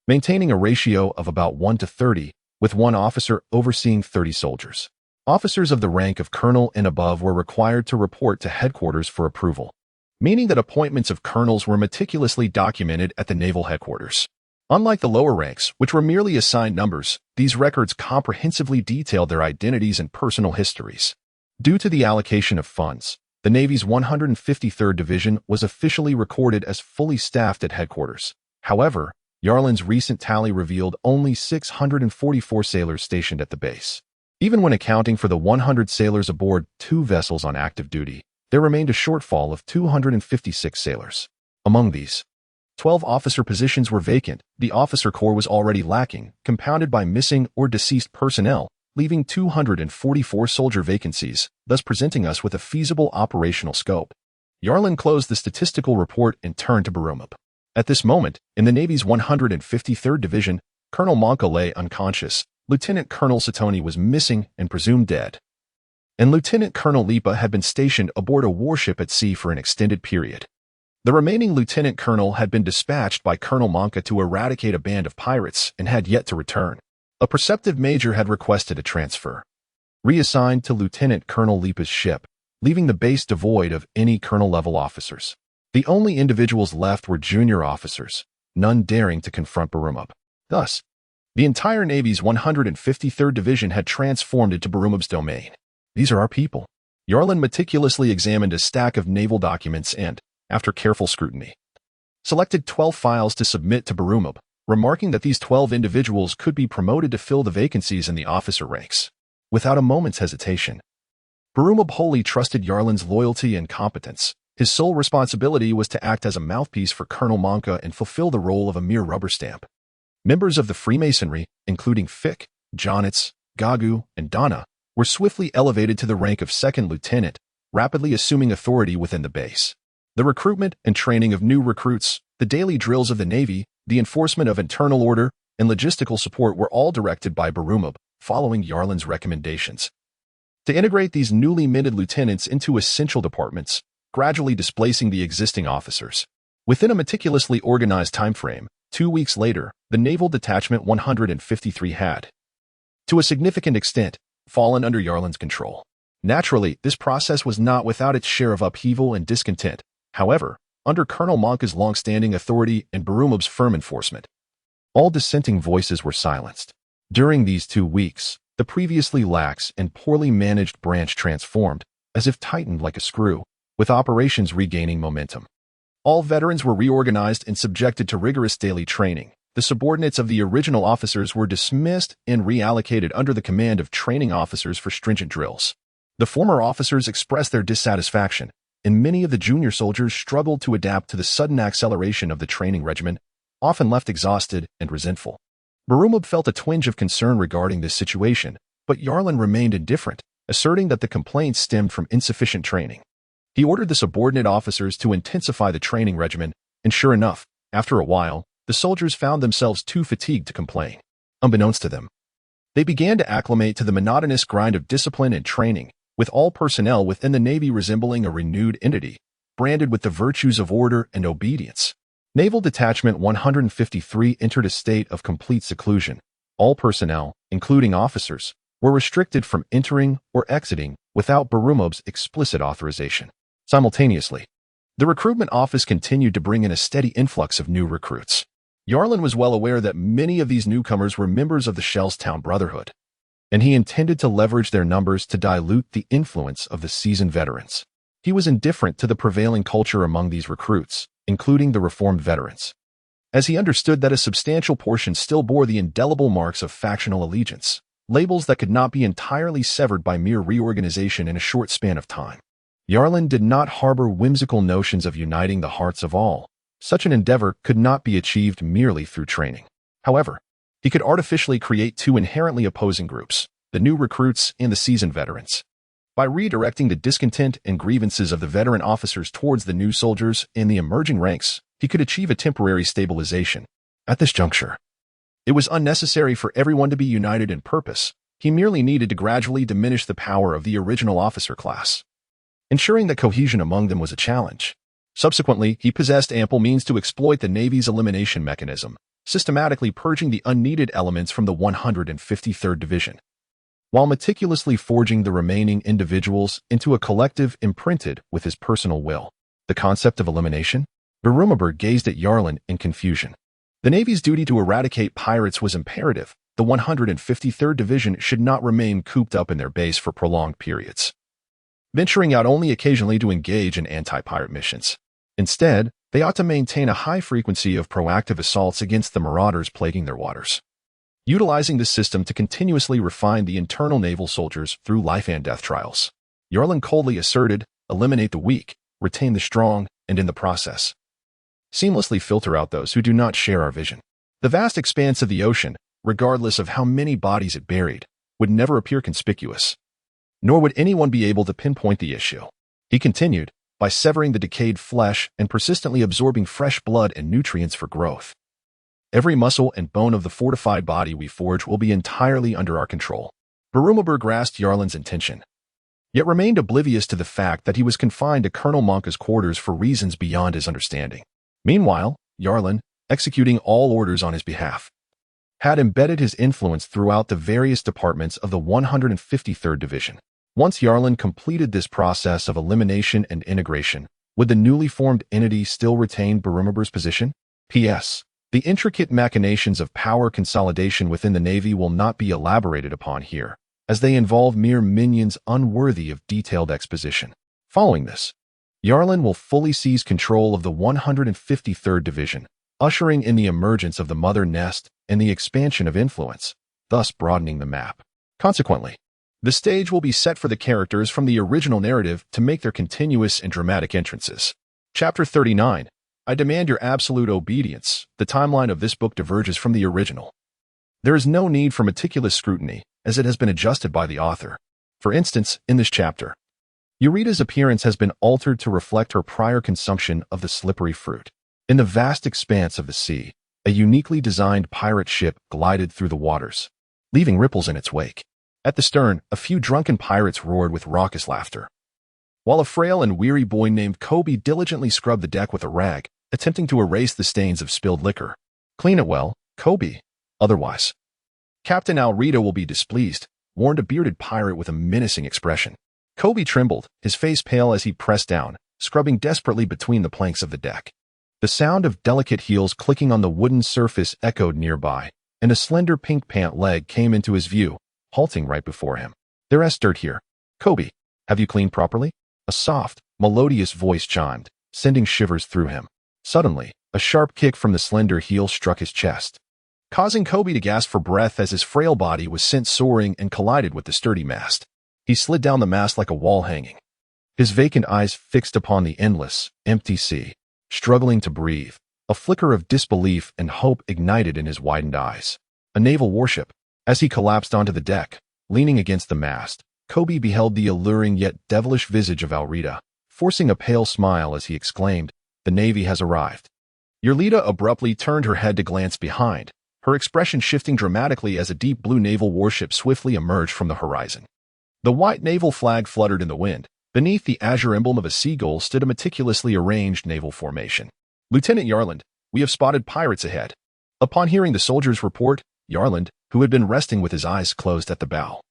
maintaining a ratio of about 1:30, with one officer overseeing 30 soldiers. Officers of the rank of colonel and above were required to report to headquarters for approval, meaning that appointments of colonels were meticulously documented at the naval headquarters. Unlike the lower ranks, which were merely assigned numbers, these records comprehensively detailed their identities and personal histories. Due to the allocation of funds, the Navy's 153rd Division was officially recorded as fully staffed at headquarters. However, Yarlin's recent tally revealed only 644 sailors stationed at the base. Even when accounting for the 100 sailors aboard 2 vessels on active duty, there remained a shortfall of 256 sailors. Among these, 12 officer positions were vacant. The officer corps was already lacking, compounded by missing or deceased personnel, leaving 244 soldier vacancies, thus presenting us with a feasible operational scope. Yarlin closed the statistical report and turned to Barumov. At this moment, in the Navy's 153rd Division, Colonel Monka lay unconscious, Lieutenant Colonel Satoni was missing and presumed dead, and Lieutenant Colonel Lipa had been stationed aboard a warship at sea for an extended period. The remaining lieutenant colonel had been dispatched by Colonel Monka to eradicate a band of pirates and had yet to return. A preceptive major had requested a transfer, reassigned to Lieutenant Colonel Lipa's ship, leaving the base devoid of any colonel-level officers. The only individuals left were junior officers, none daring to confront Barumov. Thus, the entire Navy's 153rd Division had transformed into Barumov's domain. "These are our people." Yarlin meticulously examined a stack of naval documents and, after careful scrutiny, selected 12 files to submit to Barumov, remarking that these 12 individuals could be promoted to fill the vacancies in the officer ranks. Without a moment's hesitation, Barumov wholly trusted Yarlin's loyalty and competence. His sole responsibility was to act as a mouthpiece for Colonel Monka and fulfill the role of a mere rubber stamp. Members of the Freemasonry, including Fick, Jonitz, Gagu, and Donna, were swiftly elevated to the rank of second lieutenant, rapidly assuming authority within the base. The recruitment and training of new recruits, the daily drills of the Navy, the enforcement of internal order, and logistical support were all directed by Barumov, following Yarlin's recommendations. To integrate these newly minted lieutenants into essential departments, gradually displacing the existing officers. Within a meticulously organized timeframe, 2 weeks later, the Naval Detachment 153 had, to a significant extent, fallen under Yarlin's control. Naturally, this process was not without its share of upheaval and discontent. However, under Colonel Monka's long-standing authority and Barumov's firm enforcement, all dissenting voices were silenced. During these 2 weeks, the previously lax and poorly managed branch transformed, as if tightened like a screw, with operations regaining momentum. All veterans were reorganized and subjected to rigorous daily training. The subordinates of the original officers were dismissed and reallocated under the command of training officers for stringent drills. The former officers expressed their dissatisfaction, and many of the junior soldiers struggled to adapt to the sudden acceleration of the training regimen, often left exhausted and resentful. Barumov felt a twinge of concern regarding this situation, but Yarlin remained indifferent, asserting that the complaints stemmed from insufficient training. He ordered the subordinate officers to intensify the training regimen, and sure enough, after a while, the soldiers found themselves too fatigued to complain. Unbeknownst to them, they began to acclimate to the monotonous grind of discipline and training, with all personnel within the Navy resembling a renewed entity, branded with the virtues of order and obedience. Naval Detachment 153 entered a state of complete seclusion. All personnel, including officers, were restricted from entering or exiting without Barumov's explicit authorization. Simultaneously, the recruitment office continued to bring in a steady influx of new recruits. Yarlin was well aware that many of these newcomers were members of the Shellstown Brotherhood, and he intended to leverage their numbers to dilute the influence of the seasoned veterans. He was indifferent to the prevailing culture among these recruits, including the reformed veterans, as he understood that a substantial portion still bore the indelible marks of factional allegiance. labels that could not be entirely severed by mere reorganization in a short span of time. Yarlin did not harbor whimsical notions of uniting the hearts of all. Such an endeavor could not be achieved merely through training. However, he could artificially create two inherently opposing groups, the new recruits and the seasoned veterans. By redirecting the discontent and grievances of the veteran officers towards the new soldiers in the emerging ranks, he could achieve a temporary stabilization. At this juncture, it was unnecessary for everyone to be united in purpose. He merely needed to gradually diminish the power of the original officer class. Ensuring that cohesion among them was a challenge. Subsequently, he possessed ample means to exploit the Navy's elimination mechanism, systematically purging the unneeded elements from the 153rd Division, while meticulously forging the remaining individuals into a collective imprinted with his personal will. The concept of elimination? Berumabur gazed at Yarlin in confusion. The Navy's duty to eradicate pirates was imperative. The 153rd Division should not remain cooped up in their base for prolonged periods, venturing out only occasionally to engage in anti-pirate missions. Instead, they ought to maintain a high frequency of proactive assaults against the marauders plaguing their waters, utilizing this system to continuously refine the internal naval soldiers through life and death trials. Yarlin coldly asserted, eliminate the weak, retain the strong, and in the process, seamlessly filter out those who do not share our vision. The vast expanse of the ocean, regardless of how many bodies it buried, would never appear conspicuous, nor would anyone be able to pinpoint the issue. He continued, by severing the decayed flesh and persistently absorbing fresh blood and nutrients for growth. Every muscle and bone of the fortified body we forge will be entirely under our control. Berumabur grasped Yarlin's intention, yet remained oblivious to the fact that he was confined to Colonel Monka's quarters for reasons beyond his understanding. Meanwhile, Yarlin, executing all orders on his behalf, had embedded his influence throughout the various departments of the 153rd Division. Once Yarlin completed this process of elimination and integration, would the newly formed entity still retain Berumabur's position? P.S. The intricate machinations of power consolidation within the Navy will not be elaborated upon here, as they involve mere minions unworthy of detailed exposition. Following this, Yarlin will fully seize control of the 153rd Division, ushering in the emergence of the mother nest and the expansion of influence, thus broadening the map. Consequently, the stage will be set for the characters from the original narrative to make their continuous and dramatic entrances. Chapter 39. I demand your absolute obedience. The timeline of this book diverges from the original. There is no need for meticulous scrutiny, as it has been adjusted by the author. For instance, in this chapter, Eureka's appearance has been altered to reflect her prior consumption of the slippery fruit. In the vast expanse of the sea, a uniquely designed pirate ship glided through the waters, leaving ripples in its wake. At the stern, a few drunken pirates roared with raucous laughter, while a frail and weary boy named Kobe diligently scrubbed the deck with a rag, attempting to erase the stains of spilled liquor. Clean it well, Kobe. Otherwise, Captain Alrita will be displeased, warned a bearded pirate with a menacing expression. Kobe trembled, his face pale as he pressed down, scrubbing desperately between the planks of the deck. The sound of delicate heels clicking on the wooden surface echoed nearby, and a slender pink pant leg came into his view, halting right before him. "There's dirt here. Kobe, have you cleaned properly?" A soft, melodious voice chimed, sending shivers through him. Suddenly, a sharp kick from the slender heel struck his chest, causing Kobe to gasp for breath as his frail body was sent soaring and collided with the sturdy mast. He slid down the mast like a wall hanging, his vacant eyes fixed upon the endless, empty sea, struggling to breathe. A flicker of disbelief and hope ignited in his widened eyes. A naval warship. As he collapsed onto the deck, leaning against the mast, Kobe beheld the alluring yet devilish visage of Alrita, forcing a pale smile as he exclaimed, "The Navy has arrived." Yerlita abruptly turned her head to glance behind, her expression shifting dramatically as a deep blue naval warship swiftly emerged from the horizon. The white naval flag fluttered in the wind. Beneath the azure emblem of a seagull stood a meticulously arranged naval formation. "Lieutenant Yarland, we have spotted pirates ahead." Upon hearing the soldier's report, Yarland, who had been resting with his eyes closed at the bow,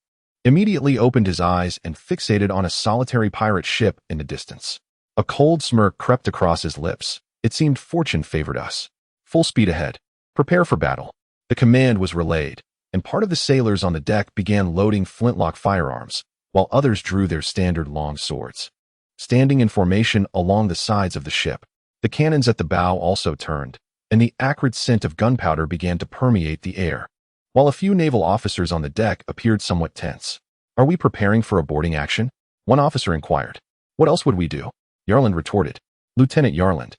immediately opened his eyes and fixated on a solitary pirate ship in the distance. A cold smirk crept across his lips. It seemed fortune favored us. Full speed ahead. Prepare for battle. The command was relayed, and part of the sailors on the deck began loading flintlock firearms, while others drew their standard long swords. Standing in formation along the sides of the ship, the cannons at the bow also turned, and the acrid scent of gunpowder began to permeate the air. while a few naval officers on the deck appeared somewhat tense. "Are we preparing for a boarding action?" one officer inquired. "What else would we do?" Yarland retorted. "Lieutenant Yarland,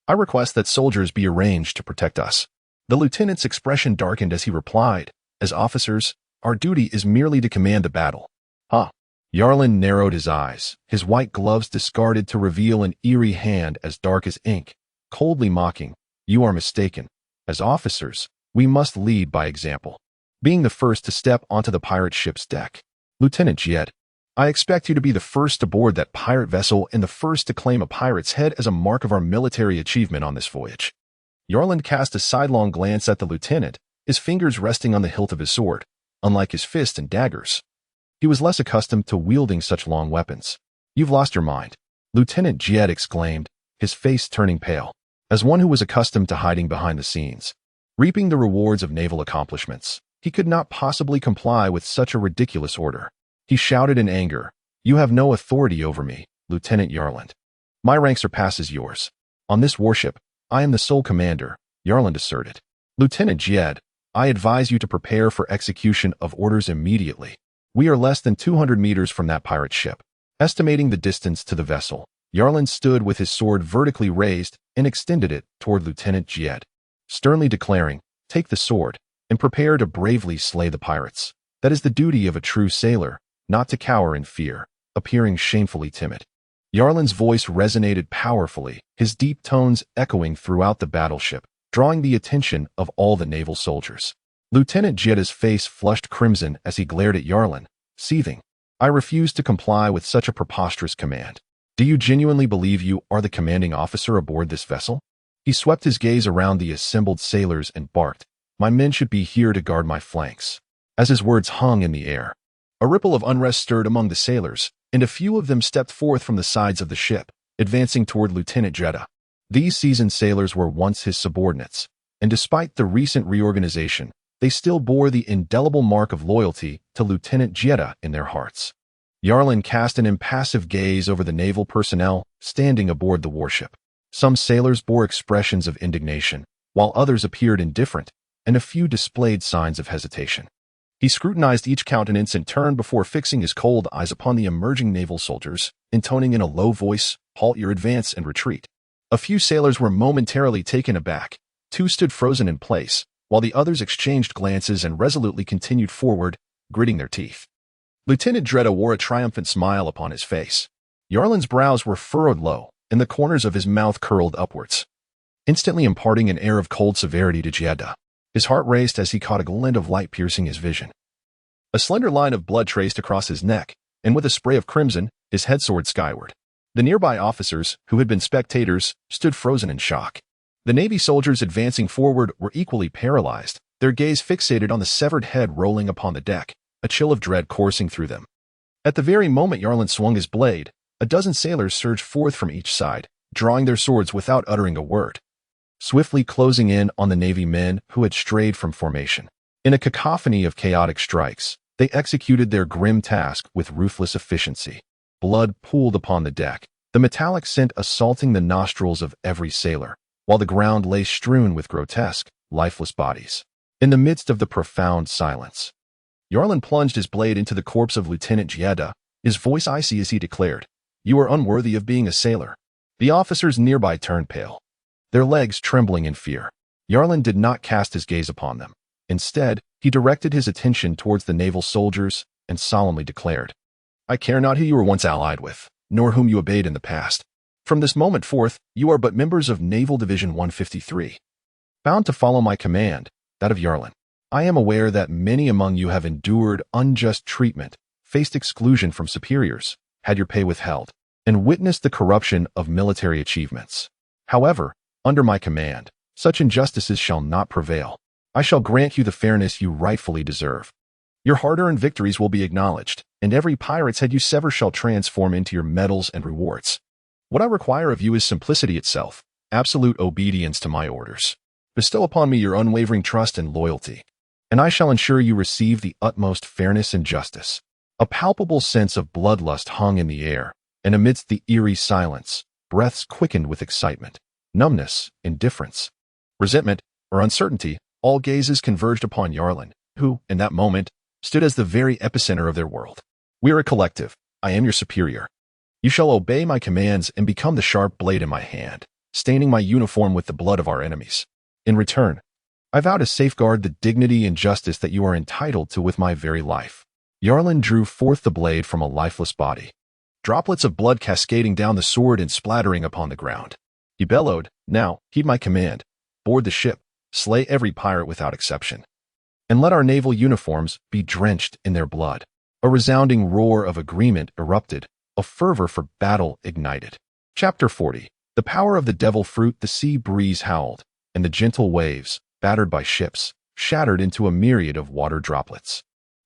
I request that soldiers be arranged to protect us." The lieutenant's expression darkened as he replied, "As officers, our duty is merely to command the battle." "Huh." Yarland narrowed his eyes, his white gloves discarded to reveal an eerie hand as dark as ink, coldly mocking. "You are mistaken. As officers, we must lead by example, being the first to step onto the pirate ship's deck. Lieutenant Jed, I expect you to be the first to board that pirate vessel and the first to claim a pirate's head as a mark of our military achievement on this voyage." Yarland cast a sidelong glance at the lieutenant, his fingers resting on the hilt of his sword, unlike his fists and daggers. He was less accustomed to wielding such long weapons. "You've lost your mind," Lieutenant Jed exclaimed, his face turning pale. As one who was accustomed to hiding behind the scenes, reaping the rewards of naval accomplishments, he could not possibly comply with such a ridiculous order. He shouted in anger, "You have no authority over me, Lieutenant Yarland. My rank surpasses yours. On this warship, I am the sole commander," Yarland asserted. "Lieutenant Jed, I advise you to prepare for execution of orders immediately. We are less than 200 meters from that pirate ship." Estimating the distance to the vessel, Yarland stood with his sword vertically raised and extended it toward Lieutenant Jed, sternly declaring, "Take the sword and prepare to bravely slay the pirates. That is the duty of a true sailor, not to cower in fear," appearing shamefully timid. Yarland's voice resonated powerfully, his deep tones echoing throughout the battleship, drawing the attention of all the naval soldiers. Lieutenant Jed's face flushed crimson as he glared at Yarland, seething. "I refuse to comply with such a preposterous command. Do you genuinely believe you are the commanding officer aboard this vessel?" He swept his gaze around the assembled sailors and barked, "My men should be here to guard my flanks." As his words hung in the air, a ripple of unrest stirred among the sailors, and a few of them stepped forth from the sides of the ship, advancing toward Lieutenant Jed. These seasoned sailors were once his subordinates, and despite the recent reorganization, they still bore the indelible mark of loyalty to Lieutenant Jed in their hearts. Yarland cast an impassive gaze over the naval personnel standing aboard the warship. Some sailors bore expressions of indignation, while others appeared indifferent, and a few displayed signs of hesitation. He scrutinized each countenance in turn before fixing his cold eyes upon the emerging naval soldiers, intoning in a low voice, "Halt your advance and retreat." A few sailors were momentarily taken aback. Two stood frozen in place, while the others exchanged glances and resolutely continued forward, gritting their teeth. Lieutenant Jed wore a triumphant smile upon his face. Yarland's brows were furrowed low, and the corners of his mouth curled upwards, instantly imparting an air of cold severity to Jed. His heart raced as he caught a glint of light piercing his vision. A slender line of blood traced across his neck, and with a spray of crimson, his head soared skyward. The nearby officers, who had been spectators, stood frozen in shock. The Navy soldiers advancing forward were equally paralyzed, their gaze fixated on the severed head rolling upon the deck, a chill of dread coursing through them. At the very moment Yarland swung his blade, a dozen sailors surged forth from each side, drawing their swords without uttering a word, swiftly closing in on the Navy men who had strayed from formation. In a cacophony of chaotic strikes, they executed their grim task with ruthless efficiency. Blood pooled upon the deck, the metallic scent assaulting the nostrils of every sailor, while the ground lay strewn with grotesque, lifeless bodies. In the midst of the profound silence, Yarland plunged his blade into the corpse of Lieutenant Jed, his voice icy as he declared, "You are unworthy of being a sailor." The officers nearby turned pale, their legs trembling in fear. Yarland did not cast his gaze upon them. Instead, he directed his attention towards the naval soldiers and solemnly declared, "I care not who you were once allied with, nor whom you obeyed in the past. From this moment forth, you are but members of Naval Division 153, bound to follow my command, that of Yarland. I am aware that many among you have endured unjust treatment, faced exclusion from superiors, had your pay withheld, and witnessed the corruption of military achievements. However, under my command, such injustices shall not prevail. I shall grant you the fairness you rightfully deserve. Your hard-earned victories will be acknowledged, and every pirate's head you sever shall transform into your medals and rewards. What I require of you is simplicity itself, absolute obedience to my orders. Bestow upon me your unwavering trust and loyalty, and I shall ensure you receive the utmost fairness and justice." A palpable sense of bloodlust hung in the air, and amidst the eerie silence, breaths quickened with excitement, numbness, indifference, resentment, or uncertainty. All gazes converged upon Yarland, who, in that moment, stood as the very epicenter of their world. "We are a collective. I am your superior. You shall obey my commands and become the sharp blade in my hand, staining my uniform with the blood of our enemies. In return, I vow to safeguard the dignity and justice that you are entitled to with my very life." Yarlin drew forth the blade from a lifeless body, droplets of blood cascading down the sword and splattering upon the ground. He bellowed, "Now, heed my command. Board the ship, slay every pirate without exception, and let our naval uniforms be drenched in their blood." A resounding roar of agreement erupted, a fervor for battle ignited. Chapter 40. The power of the devil fruit. The sea breeze howled, and the gentle waves, battered by ships, shattered into a myriad of water droplets.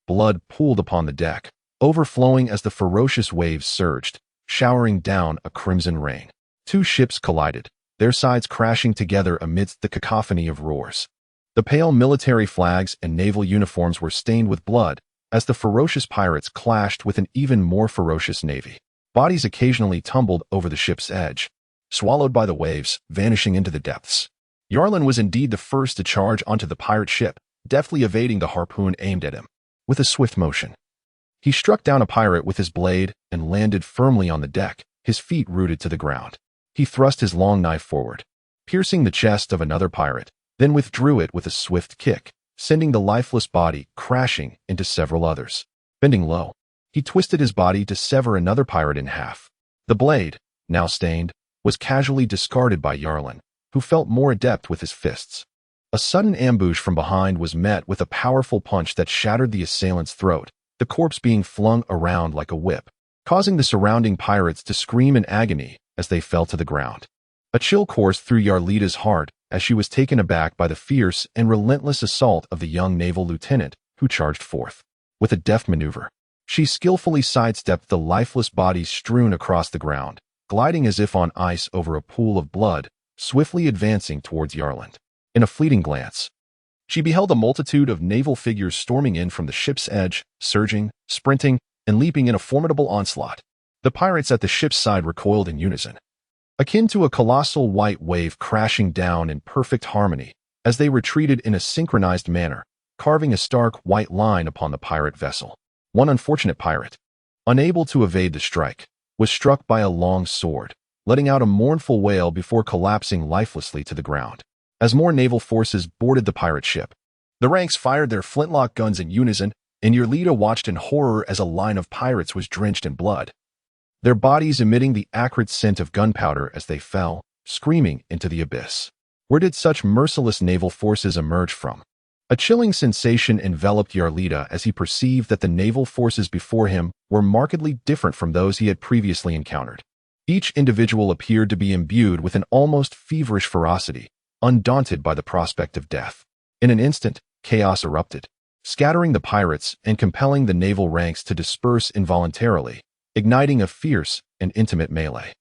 Blood pooled upon the deck, overflowing as the ferocious waves surged, showering down a crimson rain. Two ships collided, their sides crashing together amidst the cacophony of roars. The pale military flags and naval uniforms were stained with blood as the ferocious pirates clashed with an even more ferocious navy. Bodies occasionally tumbled over the ship's edge, swallowed by the waves, vanishing into the depths. Yarlin was indeed the first to charge onto the pirate ship, deftly evading the harpoon aimed at him. With a swift motion, he struck down a pirate with his blade and landed firmly on the deck, his feet rooted to the ground. He thrust his long knife forward, piercing the chest of another pirate, then withdrew it with a swift kick, sending the lifeless body crashing into several others. Bending low, he twisted his body to sever another pirate in half. The blade, now stained, was casually discarded by Yarlin, who felt more adept with his fists. A sudden ambush from behind was met with a powerful punch that shattered the assailant's throat, the corpse being flung around like a whip, causing the surrounding pirates to scream in agony as they fell to the ground. A chill coursed through Yarlita's heart as she was taken aback by the fierce and relentless assault of the young naval lieutenant who charged forth. With a deft maneuver, she skillfully sidestepped the lifeless bodies strewn across the ground, gliding as if on ice over a pool of blood, swiftly advancing towards Yarlin. In a fleeting glance, she beheld a multitude of naval figures storming in from the ship's edge, surging, sprinting, and leaping in a formidable onslaught. The pirates at the ship's side recoiled in unison, akin to a colossal white wave crashing down in perfect harmony as they retreated in a synchronized manner, carving a stark white line upon the pirate vessel. One unfortunate pirate, unable to evade the strike, was struck by a long sword, letting out a mournful wail before collapsing lifelessly to the ground. As more naval forces boarded the pirate ship, the ranks fired their flintlock guns in unison, and Yarlita watched in horror as a line of pirates was drenched in blood, their bodies emitting the acrid scent of gunpowder as they fell, screaming into the abyss. Where did such merciless naval forces emerge from? A chilling sensation enveloped Yarlita as he perceived that the naval forces before him were markedly different from those he had previously encountered. Each individual appeared to be imbued with an almost feverish ferocity, undaunted by the prospect of death. In an instant, chaos erupted, scattering the pirates and compelling the naval ranks to disperse involuntarily, igniting a fierce and intimate melee.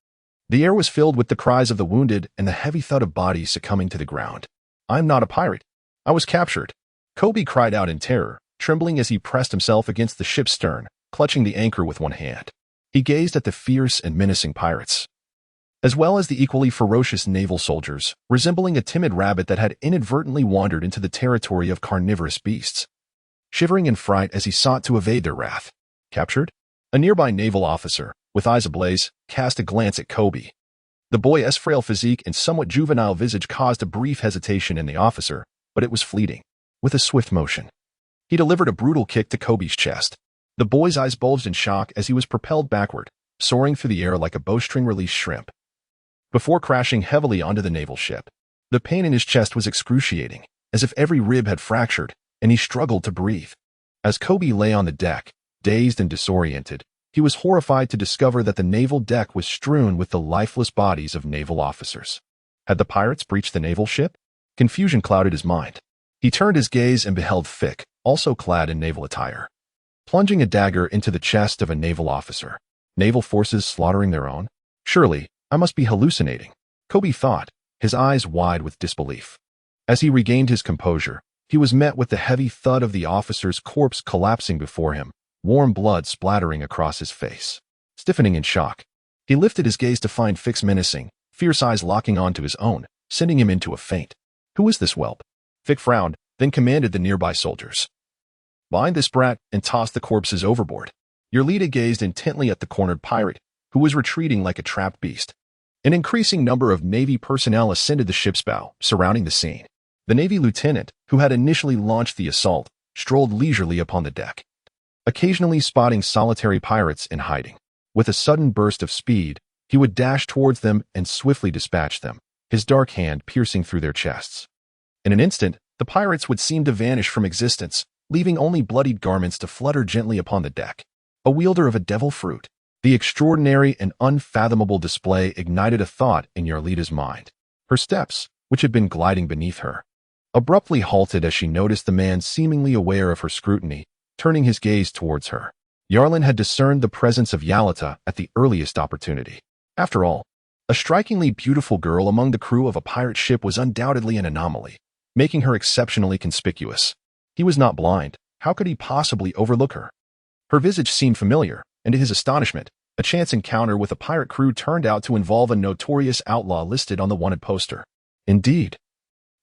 The air was filled with the cries of the wounded and the heavy thud of bodies succumbing to the ground. "I'm not a pirate. I was captured," Kobe cried out in terror, trembling as he pressed himself against the ship's stern, clutching the anchor with one hand. He gazed at the fierce and menacing pirates, as well as the equally ferocious naval soldiers, resembling a timid rabbit that had inadvertently wandered into the territory of carnivorous beasts. Shivering in fright as he sought to evade their wrath. Captured? A nearby naval officer, with eyes ablaze, cast a glance at Kobe. The boy's frail physique and somewhat juvenile visage caused a brief hesitation in the officer, but it was fleeting. With a swift motion, he delivered a brutal kick to Kobe's chest. The boy's eyes bulged in shock as he was propelled backward, soaring through the air like a bowstring-released shrimp, before crashing heavily onto the naval ship. The pain in his chest was excruciating, as if every rib had fractured, and he struggled to breathe. As Kobe lay on the deck, dazed and disoriented, he was horrified to discover that the naval deck was strewn with the lifeless bodies of naval officers. Had the pirates breached the naval ship? Confusion clouded his mind. He turned his gaze and beheld Fick, also clad in naval attire, plunging a dagger into the chest of a naval officer. Naval forces slaughtering their own? Surely, I must be hallucinating, Kobe thought, his eyes wide with disbelief. As he regained his composure, he was met with the heavy thud of the officer's corpse collapsing before him, warm blood splattering across his face. Stiffening in shock, he lifted his gaze to find Fick's menacing, fierce eyes locking onto his own, sending him into a faint. Who is this whelp? Fick frowned, then commanded the nearby soldiers. Bind this brat and toss the corpses overboard. Yarlita gazed intently at the cornered pirate, who was retreating like a trapped beast. An increasing number of Navy personnel ascended the ship's bow, surrounding the scene. The Navy lieutenant, who had initially launched the assault, strolled leisurely upon the deck, occasionally spotting solitary pirates in hiding. With a sudden burst of speed, he would dash towards them and swiftly dispatch them, his dark hand piercing through their chests. In an instant, the pirates would seem to vanish from existence, leaving only bloodied garments to flutter gently upon the deck. A wielder of a devil fruit. The extraordinary and unfathomable display ignited a thought in Yarlita's mind. Her steps, which had been gliding beneath her, abruptly halted as she noticed the man seemingly aware of her scrutiny, turning his gaze towards her. Yarlin had discerned the presence of Yarlita at the earliest opportunity. After all, a strikingly beautiful girl among the crew of a pirate ship was undoubtedly an anomaly, making her exceptionally conspicuous. He was not blind. How could he possibly overlook her? Her visage seemed familiar, and to his astonishment, a chance encounter with a pirate crew turned out to involve a notorious outlaw listed on the wanted poster. Indeed,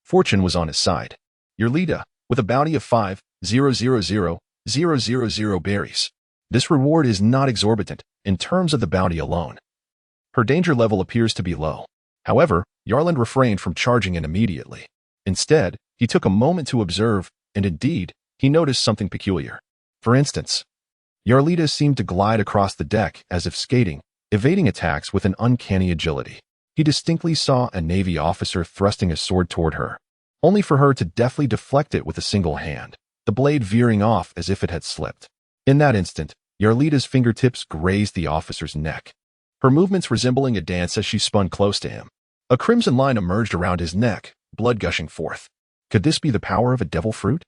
fortune was on his side. Yarlita, with a bounty of 5,000,000 berries. This reward is not exorbitant in terms of the bounty alone. Her danger level appears to be low. However, Yarland refrained from charging in immediately. Instead, he took a moment to observe, and indeed, he noticed something peculiar. For instance, Yarlita seemed to glide across the deck as if skating, evading attacks with an uncanny agility. He distinctly saw a Navy officer thrusting a sword toward her, only for her to deftly deflect it with a single hand, the blade veering off as if it had slipped. In that instant, Yarlita's fingertips grazed the officer's neck, her movements resembling a dance as she spun close to him. A crimson line emerged around his neck, blood gushing forth. Could this be the power of a devil fruit?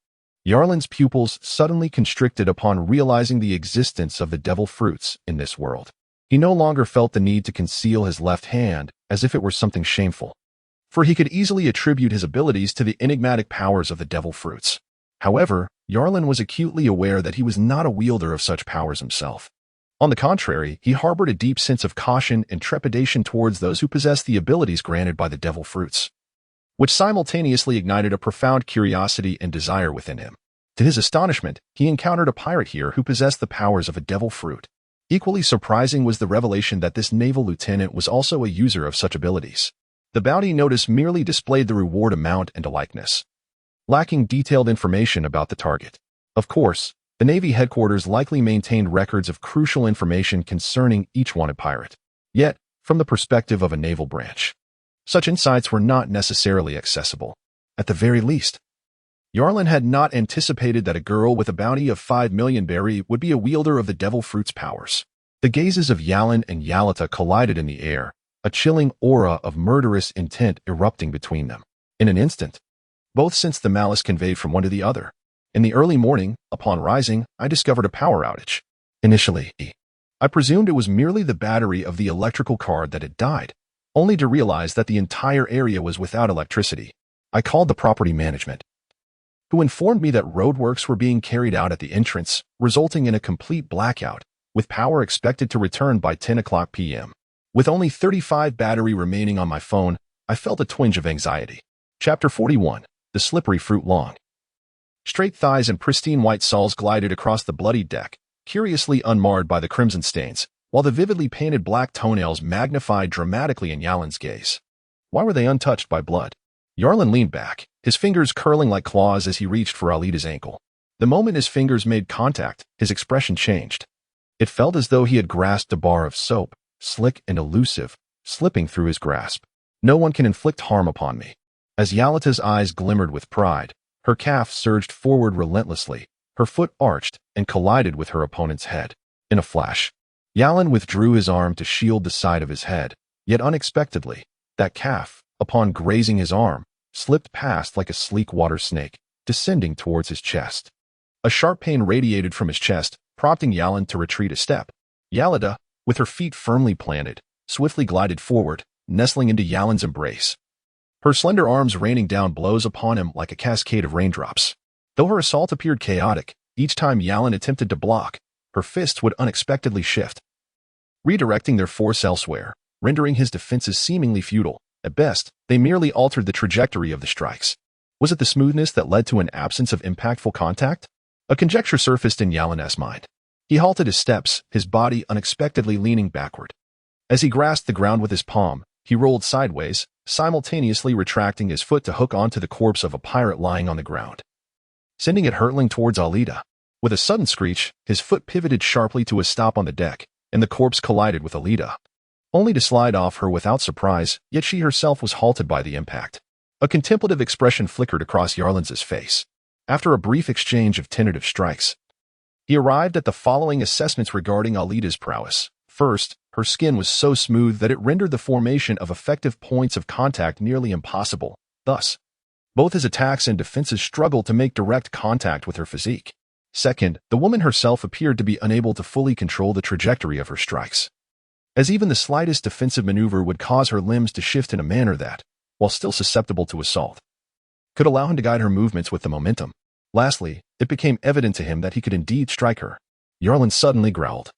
Yarlin's pupils suddenly constricted upon realizing the existence of the devil fruits in this world. He no longer felt the need to conceal his left hand as if it were something shameful, for he could easily attribute his abilities to the enigmatic powers of the devil fruits. However, Yarlin was acutely aware that he was not a wielder of such powers himself. On the contrary, he harbored a deep sense of caution and trepidation towards those who possessed the abilities granted by the devil fruits, which simultaneously ignited a profound curiosity and desire within him. To his astonishment, he encountered a pirate here who possessed the powers of a devil fruit. Equally surprising was the revelation that this naval lieutenant was also a user of such abilities. The bounty notice merely displayed the reward amount and a likeness, lacking detailed information about the target. Of course, the Navy headquarters likely maintained records of crucial information concerning each wanted pirate. Yet, from the perspective of a naval branch, such insights were not necessarily accessible. At the very least, Yarlin had not anticipated that a girl with a bounty of 5 million berry would be a wielder of the devil fruit's powers. The gazes of Yarlin and Yarlita collided in the air, a chilling aura of murderous intent erupting between them. In an instant, both sensed the malice conveyed from one to the other. In the early morning, upon rising, I discovered a power outage. Initially, I presumed it was merely the battery of the electrical card that had died, only to realize that the entire area was without electricity. I called the property management, who informed me that roadworks were being carried out at the entrance, resulting in a complete blackout, with power expected to return by 10 o'clock p.m. With only 35 battery remaining on my phone, I felt a twinge of anxiety. Chapter 41. The Slippery Fruit Long. Straight thighs and pristine white soles glided across the bloody deck, curiously unmarred by the crimson stains, while the vividly painted black toenails magnified dramatically in Yarlin's gaze. Why were they untouched by blood? Yarlin leaned back, his fingers curling like claws as he reached for Alita's ankle. The moment his fingers made contact, his expression changed. It felt as though he had grasped a bar of soap, slick and elusive, slipping through his grasp. No one can inflict harm upon me. As Yarlita's eyes glimmered with pride, her calf surged forward relentlessly, her foot arched and collided with her opponent's head. In a flash, Yarlin withdrew his arm to shield the side of his head, yet unexpectedly, that calf, upon grazing his arm, slipped past like a sleek water snake, descending towards his chest. A sharp pain radiated from his chest, prompting Yarlin to retreat a step. Yarlita, with her feet firmly planted, swiftly glided forward, nestling into Yarlin's embrace, her slender arms raining down blows upon him like a cascade of raindrops. Though her assault appeared chaotic, each time Yarlin attempted to block, her fists would unexpectedly shift, redirecting their force elsewhere, rendering his defenses seemingly futile. At best, they merely altered the trajectory of the strikes. Was it the smoothness that led to an absence of impactful contact? A conjecture surfaced in Yalin's mind. He halted his steps, his body unexpectedly leaning backward. As he grasped the ground with his palm, he rolled sideways, simultaneously retracting his foot to hook onto the corpse of a pirate lying on the ground, sending it hurtling towards Alida. With a sudden screech, his foot pivoted sharply to a stop on the deck, and the corpse collided with Alida, only to slide off her without surprise, yet she herself was halted by the impact. A contemplative expression flickered across Yarlan's face. After a brief exchange of tentative strikes, he arrived at the following assessments regarding Alida's prowess. First, her skin was so smooth that it rendered the formation of effective points of contact nearly impossible. Thus, both his attacks and defenses struggled to make direct contact with her physique. Second, the woman herself appeared to be unable to fully control the trajectory of her strikes, as even the slightest defensive maneuver would cause her limbs to shift in a manner that, while still susceptible to assault, could allow him to guide her movements with the momentum. Lastly, it became evident to him that he could indeed strike her. Yarlan suddenly growled,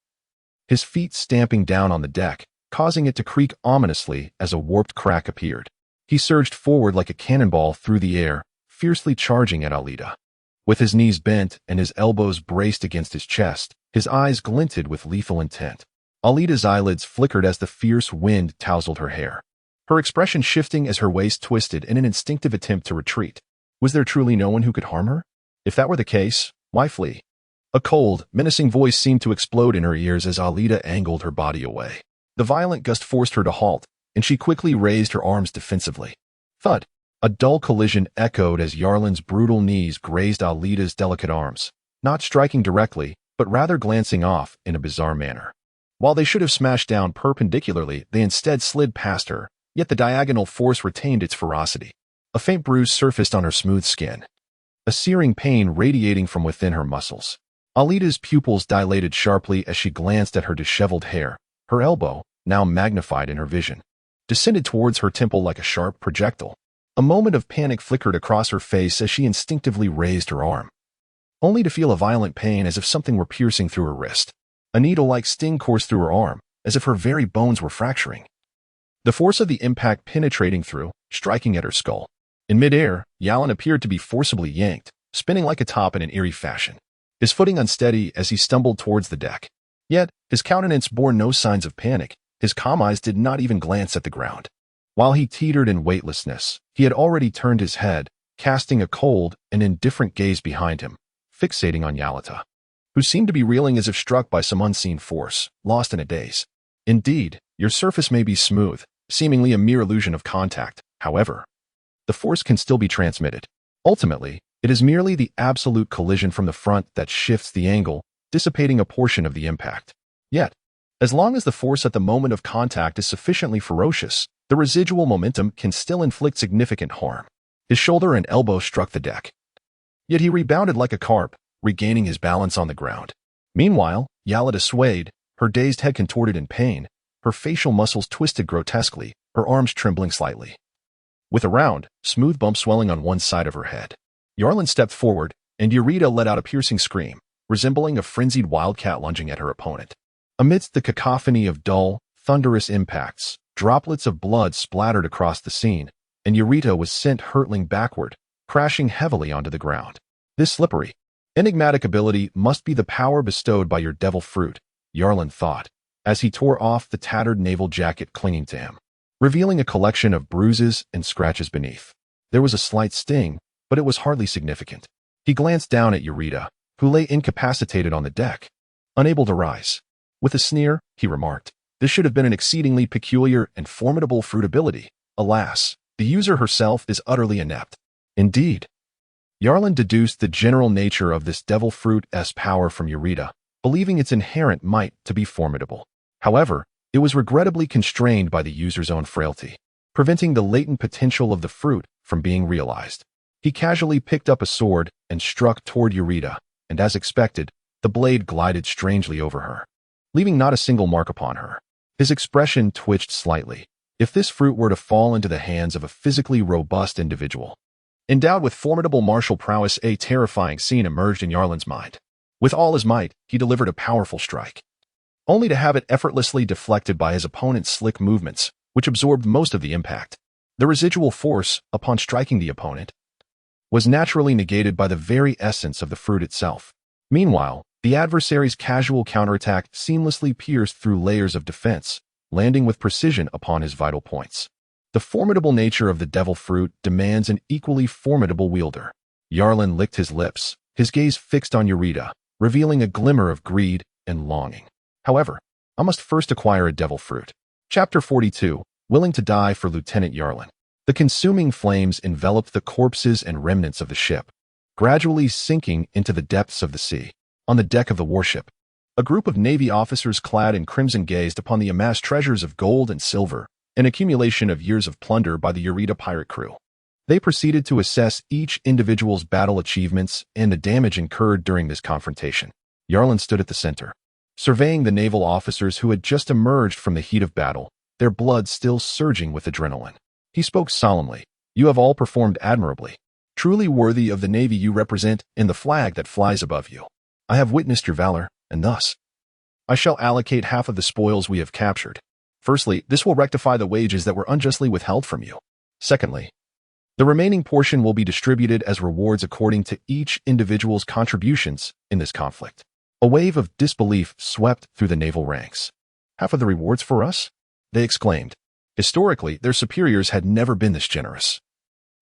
his feet stamping down on the deck, causing it to creak ominously as a warped crack appeared. He surged forward like a cannonball through the air, fiercely charging at Alida. With his knees bent and his elbows braced against his chest, his eyes glinted with lethal intent. Alida's eyelids flickered as the fierce wind tousled her hair, her expression shifting as her waist twisted in an instinctive attempt to retreat. Was there truly no one who could harm her? If that were the case, why flee? A cold, menacing voice seemed to explode in her ears as Alida angled her body away. The violent gust forced her to halt, and she quickly raised her arms defensively. Thud! A dull collision echoed as Yarlan's brutal knees grazed Alida's delicate arms, not striking directly, but rather glancing off in a bizarre manner. While they should have smashed down perpendicularly, they instead slid past her, yet the diagonal force retained its ferocity. A faint bruise surfaced on her smooth skin, a searing pain radiating from within her muscles. Alida's pupils dilated sharply as she glanced at her disheveled hair. Her elbow, now magnified in her vision, descended towards her temple like a sharp projectile. A moment of panic flickered across her face as she instinctively raised her arm, only to feel a violent pain as if something were piercing through her wrist. A needle-like sting coursed through her arm, as if her very bones were fracturing, the force of the impact penetrating through, striking at her skull. In midair, Yalan appeared to be forcibly yanked, spinning like a top in an eerie fashion, his footing unsteady as he stumbled towards the deck. Yet, his countenance bore no signs of panic. His calm eyes did not even glance at the ground. While he teetered in weightlessness, he had already turned his head, casting a cold and indifferent gaze behind him, fixating on Yalita, who seemed to be reeling as if struck by some unseen force, lost in a daze. Indeed, your surface may be smooth, seemingly a mere illusion of contact. However, the force can still be transmitted. Ultimately, it is merely the absolute collision from the front that shifts the angle, dissipating a portion of the impact. Yet, as long as the force at the moment of contact is sufficiently ferocious, the residual momentum can still inflict significant harm. His shoulder and elbow struck the deck, yet he rebounded like a carp, regaining his balance on the ground. Meanwhile, Yalita swayed, her dazed head contorted in pain, her facial muscles twisted grotesquely, her arms trembling slightly, with a round, smooth bump swelling on one side of her head. Yarlan stepped forward, and Eureka let out a piercing scream, resembling a frenzied wildcat lunging at her opponent. Amidst the cacophony of dull, thunderous impacts, droplets of blood splattered across the scene, and Eureka was sent hurtling backward, crashing heavily onto the ground. This slippery, enigmatic ability must be the power bestowed by your devil fruit, Yarlan thought, as he tore off the tattered naval jacket clinging to him, revealing a collection of bruises and scratches beneath. There was a slight sting, but it was hardly significant. He glanced down at Eureka, who lay incapacitated on the deck, unable to rise. With a sneer, he remarked, "This should have been an exceedingly peculiar and formidable fruit ability. Alas, the user herself is utterly inept." Indeed. Yarlan deduced the general nature of this devil fruit's power from Eureka, believing its inherent might to be formidable. However, it was regrettably constrained by the user's own frailty, preventing the latent potential of the fruit from being realized. He casually picked up a sword and struck toward Eureka, and as expected, the blade glided strangely over her, leaving not a single mark upon her. His expression twitched slightly. If this fruit were to fall into the hands of a physically robust individual, endowed with formidable martial prowess, a terrifying scene emerged in Yarlan's mind. With all his might, he delivered a powerful strike, only to have it effortlessly deflected by his opponent's slick movements, which absorbed most of the impact. The residual force, upon striking the opponent, was naturally negated by the very essence of the fruit itself. Meanwhile, the adversary's casual counterattack seamlessly pierced through layers of defense, landing with precision upon his vital points. The formidable nature of the devil fruit demands an equally formidable wielder. Yarlin licked his lips, his gaze fixed on Eureka, revealing a glimmer of greed and longing. However, I must first acquire a devil fruit. Chapter 42, Willing to Die for Lieutenant Yarlin. The consuming flames enveloped the corpses and remnants of the ship, gradually sinking into the depths of the sea. On the deck of the warship, a group of Navy officers clad in crimson gazed upon the amassed treasures of gold and silver, an accumulation of years of plunder by the Eureka pirate crew. They proceeded to assess each individual's battle achievements and the damage incurred during this confrontation. Yarlin stood at the center, surveying the naval officers who had just emerged from the heat of battle, their blood still surging with adrenaline. He spoke solemnly. You have all performed admirably, truly worthy of the Navy you represent and the flag that flies above you. I have witnessed your valor, and thus, I shall allocate half of the spoils we have captured. Firstly, this will rectify the wages that were unjustly withheld from you. Secondly, the remaining portion will be distributed as rewards according to each individual's contributions in this conflict. A wave of disbelief swept through the naval ranks. Half of the rewards for us? They exclaimed. Historically, their superiors had never been this generous.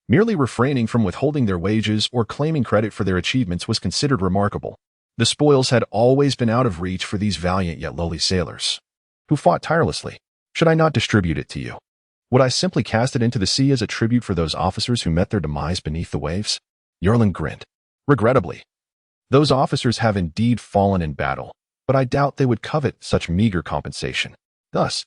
Merely refraining from withholding their wages or claiming credit for their achievements was considered remarkable. The spoils had always been out of reach for these valiant yet lowly sailors, who fought tirelessly. Should I not distribute it to you? Would I simply cast it into the sea as a tribute for those officers who met their demise beneath the waves? Yarlin grinned. Regrettably, those officers have indeed fallen in battle, but I doubt they would covet such meager compensation. Thus,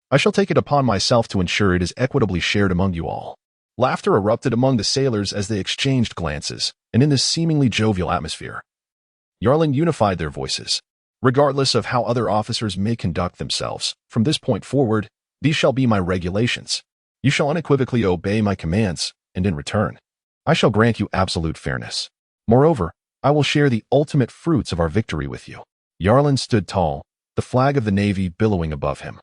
I shall take it upon myself to ensure it is equitably shared among you all. Laughter erupted among the sailors as they exchanged glances, and in this seemingly jovial atmosphere, Yarlin unified their voices. Regardless of how other officers may conduct themselves, from this point forward, these shall be my regulations. You shall unequivocally obey my commands, and in return, I shall grant you absolute fairness. Moreover, I will share the ultimate fruits of our victory with you. Yarlin stood tall, the flag of the Navy billowing above him.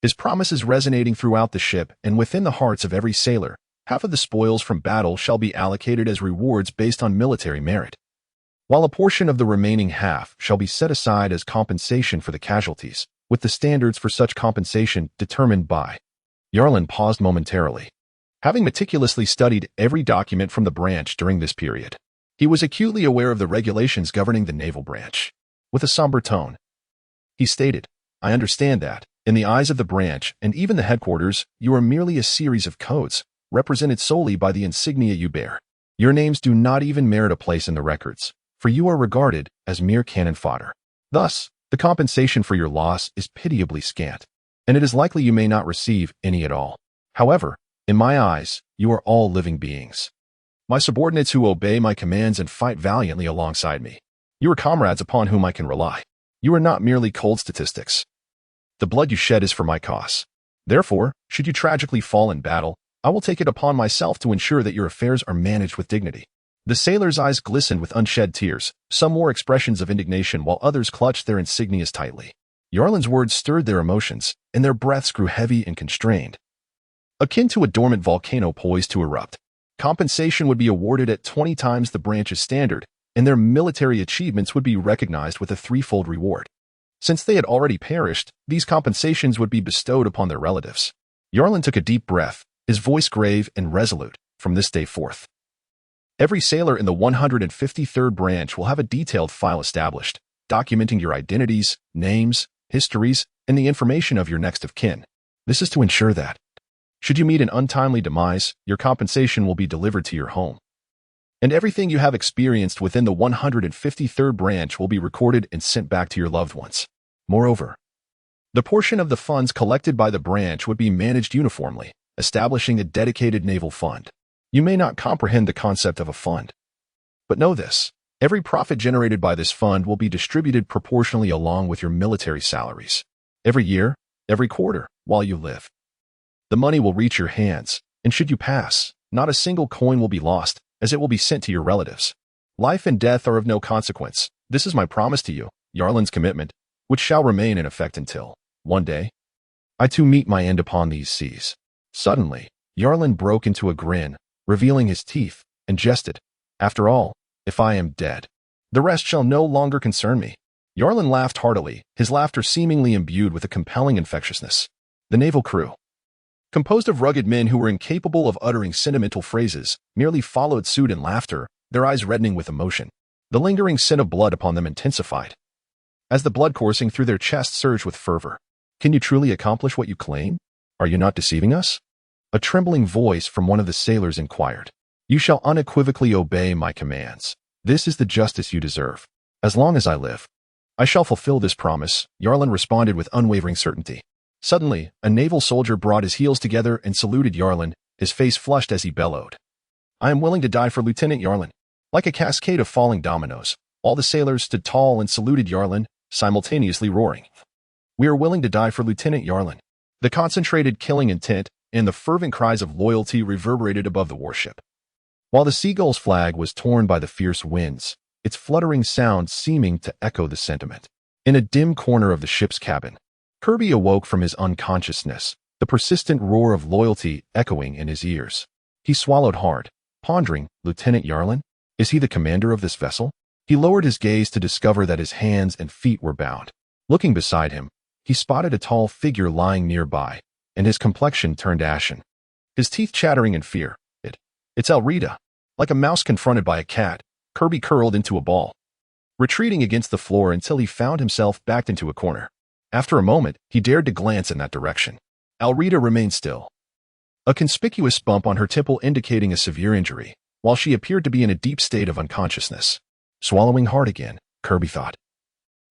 His promises resonating throughout the ship and within the hearts of every sailor. Half of the spoils from battle shall be allocated as rewards based on military merit, while a portion of the remaining half shall be set aside as compensation for the casualties, with the standards for such compensation determined by. Yarlin paused momentarily. Having meticulously studied every document from the branch during this period, he was acutely aware of the regulations governing the naval branch. With a somber tone, he stated, I understand that, in the eyes of the branch and even the headquarters, you are merely a series of codes, represented solely by the insignia you bear. Your names do not even merit a place in the records, for you are regarded as mere cannon fodder. Thus, the compensation for your loss is pitiably scant, and it is likely you may not receive any at all. However, in my eyes, you are all living beings, my subordinates who obey my commands and fight valiantly alongside me. You are comrades upon whom I can rely. You are not merely cold statistics. The blood you shed is for my cause. Therefore, should you tragically fall in battle, I will take it upon myself to ensure that your affairs are managed with dignity. The sailors' eyes glistened with unshed tears, some wore expressions of indignation while others clutched their insignias tightly. Yarlin's words stirred their emotions, and their breaths grew heavy and constrained, akin to a dormant volcano poised to erupt. Compensation would be awarded at 20 times the branch's standard, and their military achievements would be recognized with a threefold reward. Since they had already perished, these compensations would be bestowed upon their relatives. Yarlin took a deep breath, his voice grave and resolute. From this day forth, every sailor in the 153rd branch will have a detailed file established, documenting your identities, names, histories, and the information of your next of kin. This is to ensure that, should you meet an untimely demise, your compensation will be delivered to your home, and everything you have experienced within the 153rd branch will be recorded and sent back to your loved ones. Moreover, the portion of the funds collected by the branch would be managed uniformly, establishing a dedicated naval fund. You may not comprehend the concept of a fund, but know this. Every profit generated by this fund will be distributed proportionally along with your military salaries. Every year, every quarter, while you live. The money will reach your hands, and should you pass, not a single coin will be lost, as it will be sent to your relatives. Life and death are of no consequence. This is my promise to you, Yarlin's commitment, which shall remain in effect until, one day, I too meet my end upon these seas. Suddenly, Yarlin broke into a grin, revealing his teeth, and jested. After all, if I am dead, The rest shall no longer concern me." Yarlin laughed heartily, his laughter seemingly imbued with a compelling infectiousness. The naval crew, composed of rugged men who were incapable of uttering sentimental phrases, merely followed suit in laughter, their eyes reddening with emotion. The lingering scent of blood upon them intensified, as the blood coursing through their chests surged with fervor. "Can you truly accomplish what you claim? Are you not deceiving us?" A trembling voice from one of the sailors inquired. "You shall unequivocally obey my commands. This is the justice you deserve. As long as I live, I shall fulfill this promise," Yarlin responded with unwavering certainty. Suddenly, a naval soldier brought his heels together and saluted Yarlin, his face flushed as he bellowed, "I am willing to die for Lieutenant Yarlin." Like a cascade of falling dominoes, all the sailors stood tall and saluted Yarlin, simultaneously roaring, "We are willing to die for Lieutenant Yarlin." The concentrated killing intent and the fervent cries of loyalty reverberated above the warship, while the Seagull's flag was torn by the fierce winds, its fluttering sound seeming to echo the sentiment. In a dim corner of the ship's cabin, Kirby awoke from his unconsciousness, the persistent roar of loyalty echoing in his ears. He swallowed hard, pondering, Lieutenant Yarlin? Is he the commander of this vessel? He lowered his gaze to discover that his hands and feet were bound. Looking beside him, he spotted a tall figure lying nearby, and his complexion turned ashen, his teeth chattering in fear. It's Elrita. Like a mouse confronted by a cat, Kirby curled into a ball, retreating against the floor until he found himself backed into a corner. After a moment, he dared to glance in that direction. Elrita remained still, a conspicuous bump on her temple indicating a severe injury, while she appeared to be in a deep state of unconsciousness. Swallowing hard again, Kirby thought.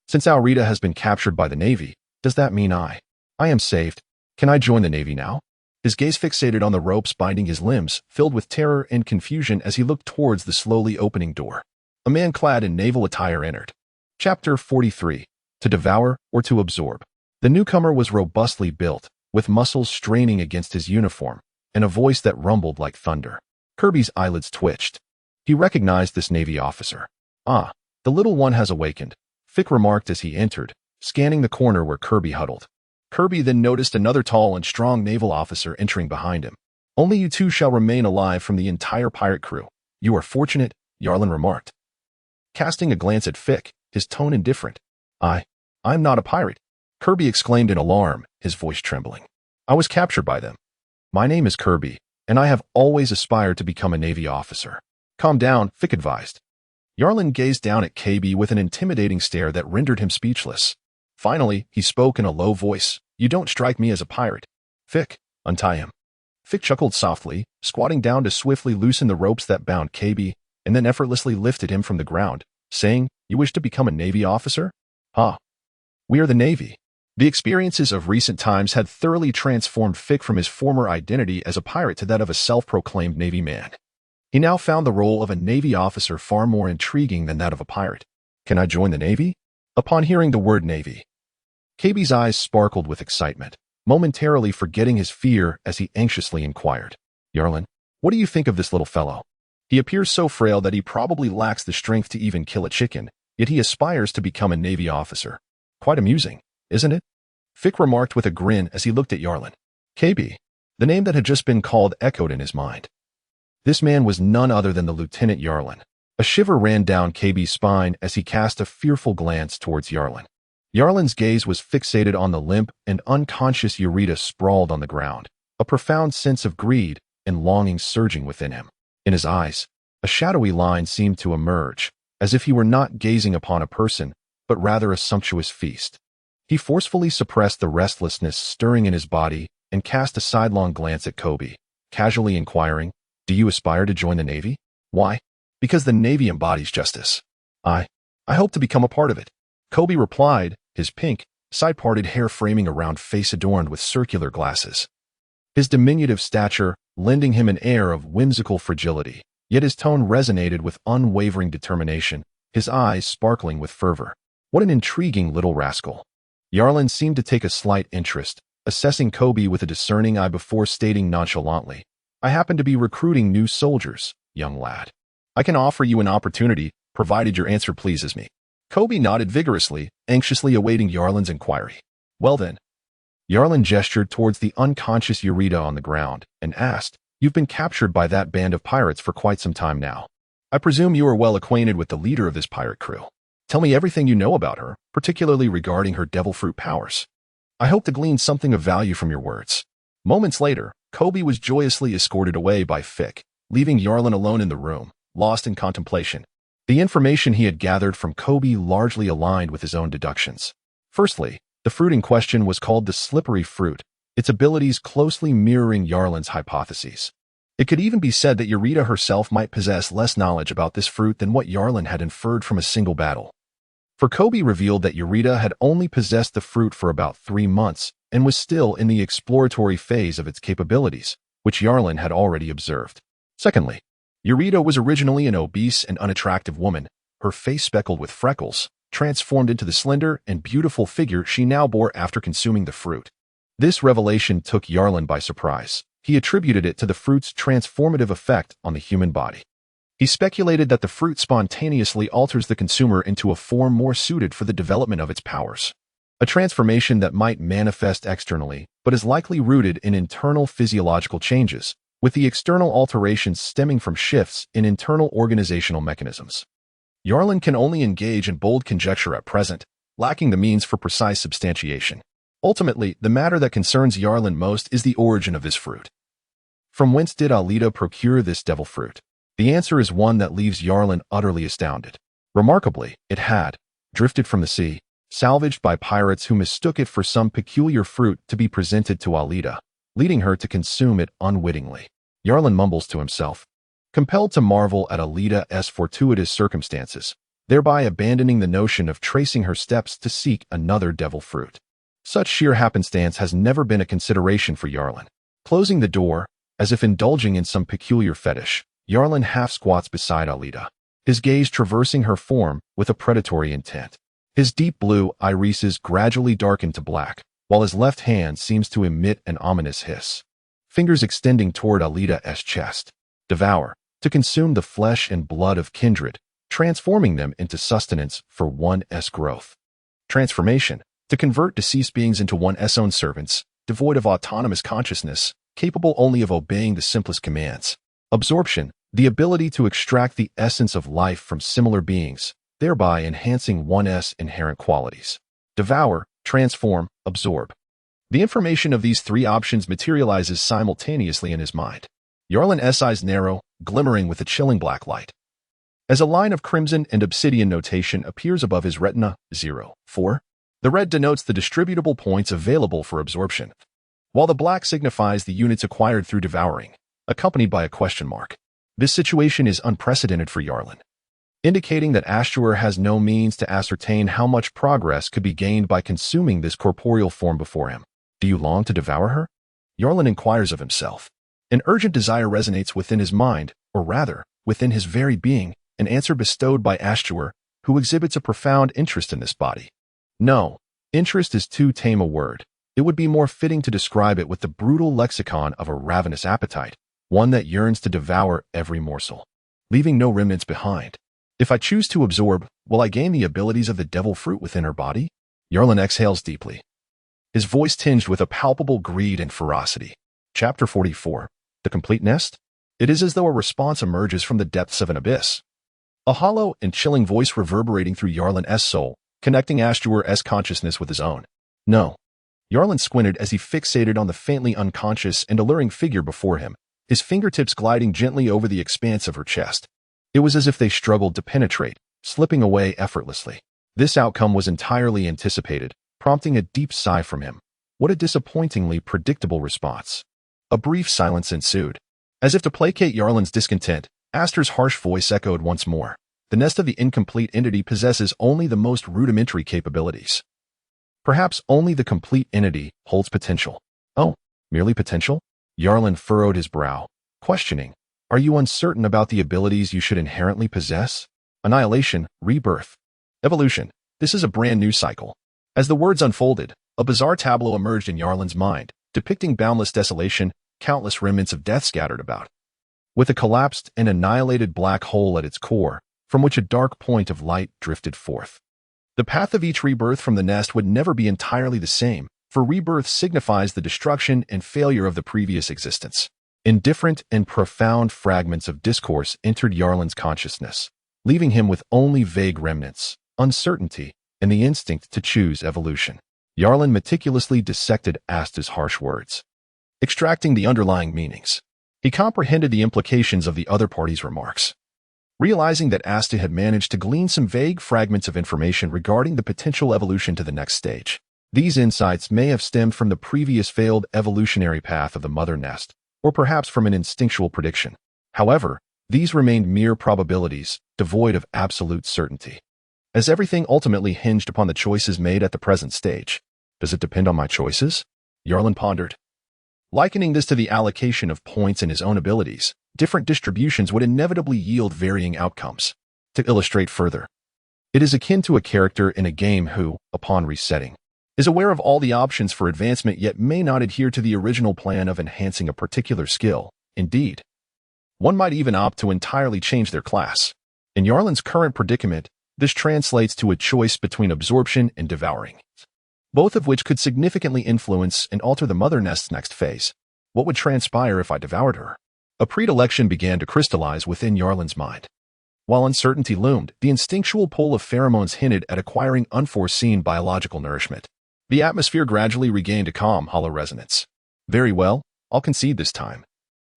Since Elrita has been captured by the Navy, does that mean I am saved? Can I join the Navy now? His gaze fixated on the ropes binding his limbs, filled with terror and confusion as he looked towards the slowly opening door. A man clad in naval attire entered. Chapter 43. To devour or to absorb. The newcomer was robustly built, with muscles straining against his uniform, and a voice that rumbled like thunder. Kirby's eyelids twitched. He recognized this Navy officer. "Ah, the little one has awakened," Fick remarked as he entered, scanning the corner where Kirby huddled. Kirby then noticed another tall and strong naval officer entering behind him. "Only you two shall remain alive from the entire pirate crew. You are fortunate," Yarlin remarked, casting a glance at Fick, his tone indifferent. I'm not a pirate," Kirby exclaimed in alarm, his voice trembling. "I was captured by them. My name is Kirby, and I have always aspired to become a Navy officer." "Calm down," Fick advised. Yarlin gazed down at KB with an intimidating stare that rendered him speechless. Finally, he spoke in a low voice. "You don't strike me as a pirate. Fick, untie him." Fick chuckled softly, squatting down to swiftly loosen the ropes that bound KB, and then effortlessly lifted him from the ground, saying, "You wish to become a Navy officer? Ha! We are the Navy." The experiences of recent times had thoroughly transformed Fick from his former identity as a pirate to that of a self-proclaimed Navy man. He now found the role of a Navy officer far more intriguing than that of a pirate. "Can I join the Navy?" Upon hearing the word Navy, KB's eyes sparkled with excitement, momentarily forgetting his fear as he anxiously inquired, "Yarlin, what do you think of this little fellow? He appears so frail that he probably lacks the strength to even kill a chicken, yet he aspires to become a Navy officer. Quite amusing, isn't it?" Fick remarked with a grin as he looked at Yarlin. KB, the name that had just been called, echoed in his mind. This man was none other than the Lieutenant Yarlin. A shiver ran down KB's spine as he cast a fearful glance towards Yarlin. Yarlin's gaze was fixated on the limp and unconscious Eureka sprawled on the ground, a profound sense of greed and longing surging within him. In his eyes, a shadowy line seemed to emerge, as if he were not gazing upon a person, but rather a sumptuous feast. He forcefully suppressed the restlessness stirring in his body and cast a sidelong glance at Kobe, casually inquiring, "Do you aspire to join the Navy?" "Why?" "Because the Navy embodies justice. I hope to become a part of it," Kobe replied, his pink, side-parted hair framing a round face adorned with circular glasses. His diminutive stature lending him an air of whimsical fragility, yet his tone resonated with unwavering determination, his eyes sparkling with fervor. What an intriguing little rascal. Yarlin seemed to take a slight interest, assessing Kobe with a discerning eye before stating nonchalantly, "I happen to be recruiting new soldiers, young lad. I can offer you an opportunity, provided your answer pleases me." Kobe nodded vigorously, anxiously awaiting Yarlin's inquiry. "Well then." Yarlin gestured towards the unconscious Eureka on the ground and asked, "You've been captured by that band of pirates for quite some time now. I presume you are well acquainted with the leader of this pirate crew. Tell me everything you know about her, particularly regarding her devil fruit powers. I hope to glean something of value from your words." Moments later, Kobe was joyously escorted away by Fick, leaving Yarlin alone in the room, lost in contemplation. The information he had gathered from Kobe largely aligned with his own deductions. Firstly, the fruit in question was called the slippery fruit, its abilities closely mirroring Yarlin's hypotheses. It could even be said that Eureka herself might possess less knowledge about this fruit than what Yarlin had inferred from a single battle. For Kobe revealed that Eureka had only possessed the fruit for about 3 months and was still in the exploratory phase of its capabilities, which Yarlin had already observed. Secondly, Eureka was originally an obese and unattractive woman, her face speckled with freckles, transformed into the slender and beautiful figure she now bore after consuming the fruit. This revelation took Yarlin by surprise. He attributed it to the fruit's transformative effect on the human body. He speculated that the fruit spontaneously alters the consumer into a form more suited for the development of its powers. A transformation that might manifest externally, but is likely rooted in internal physiological changes, with the external alterations stemming from shifts in internal organizational mechanisms. Yarlin can only engage in bold conjecture at present, lacking the means for precise substantiation. Ultimately, the matter that concerns Yarlin most is the origin of this fruit. From whence did Alida procure this devil fruit? The answer is one that leaves Yarlin utterly astounded. Remarkably, it had drifted from the sea, salvaged by pirates who mistook it for some peculiar fruit to be presented to Alida, leading her to consume it unwittingly. Yarlin mumbles to himself, compelled to marvel at Alida's fortuitous circumstances, thereby abandoning the notion of tracing her steps to seek another devil fruit. Such sheer happenstance has never been a consideration for Yarlin. Closing the door, as if indulging in some peculiar fetish, Yarlin half squats beside Alida, his gaze traversing her form with a predatory intent. His deep blue irises gradually darken to black, while his left hand seems to emit an ominous hiss. Fingers extending toward Alida's chest. Devour, to consume the flesh and blood of kindred, transforming them into sustenance for one's growth. Transformation, to convert deceased beings into one's own servants, devoid of autonomous consciousness, capable only of obeying the simplest commands. Absorption, the ability to extract the essence of life from similar beings, thereby enhancing one's inherent qualities. Devour, transform, absorb. The information of these 3 options materializes simultaneously in his mind. Yarlin's eyes narrow, glimmering with a chilling black light. As a line of crimson and obsidian notation appears above his retina, 0.4, the red denotes the distributable points available for absorption, while the black signifies the units acquired through devouring, accompanied by a question mark. This situation is unprecedented for Yarlin, indicating that Astur has no means to ascertain how much progress could be gained by consuming this corporeal form before him. Do you long to devour her? Yarlin inquires of himself. An urgent desire resonates within his mind, or rather, within his very being, an answer bestowed by Astur, who exhibits a profound interest in this body. No, interest is too tame a word. It would be more fitting to describe it with the brutal lexicon of a ravenous appetite, one that yearns to devour every morsel, leaving no remnants behind. If I choose to absorb, will I gain the abilities of the devil fruit within her body? Yarlin exhales deeply, his voice tinged with a palpable greed and ferocity. Chapter 44. The Complete Nest? It is as though a response emerges from the depths of an abyss. A hollow and chilling voice reverberating through Yarlin's soul, connecting Astur's consciousness with his own. No. Yarlin squinted as he fixated on the faintly unconscious and alluring figure before him, his fingertips gliding gently over the expanse of her chest. It was as if they struggled to penetrate, slipping away effortlessly. This outcome was entirely anticipated, prompting a deep sigh from him. What a disappointingly predictable response. A brief silence ensued. As if to placate Yarlin's discontent, Astur's harsh voice echoed once more. The nest of the incomplete entity possesses only the most rudimentary capabilities. Perhaps only the complete entity holds potential. Oh, merely potential? Yarlin furrowed his brow, questioning. Are you uncertain about the abilities you should inherently possess? Annihilation, rebirth, evolution. This is a brand new cycle. As the words unfolded, a bizarre tableau emerged in Yarlin's mind, depicting boundless desolation, countless remnants of death scattered about. With a collapsed and annihilated black hole at its core, from which a dark point of light drifted forth. The path of each rebirth from the nest would never be entirely the same, for rebirth signifies the destruction and failure of the previous existence. Indifferent and profound fragments of discourse entered Yarlin's consciousness, leaving him with only vague remnants, uncertainty, and the instinct to choose evolution. Yarlin meticulously dissected Astur's harsh words, extracting the underlying meanings. He comprehended the implications of the other party's remarks, realizing that Astur had managed to glean some vague fragments of information regarding the potential evolution to the next stage. These insights may have stemmed from the previous failed evolutionary path of the mother nest, or perhaps from an instinctual prediction. However, these remained mere probabilities, devoid of absolute certainty, as everything ultimately hinged upon the choices made at the present stage. Does it depend on my choices? Yarlin pondered. Likening this to the allocation of points in his own abilities, different distributions would inevitably yield varying outcomes. To illustrate further, it is akin to a character in a game who, upon resetting, is aware of all the options for advancement yet may not adhere to the original plan of enhancing a particular skill. Indeed, one might even opt to entirely change their class. In Yarlin's current predicament, this translates to a choice between absorption and devouring, both of which could significantly influence and alter the mother nest's next phase. What would transpire if I devoured her? A predilection began to crystallize within Yarlin's mind. While uncertainty loomed, the instinctual pull of pheromones hinted at acquiring unforeseen biological nourishment. The atmosphere gradually regained a calm, hollow resonance. Very well, I'll concede this time.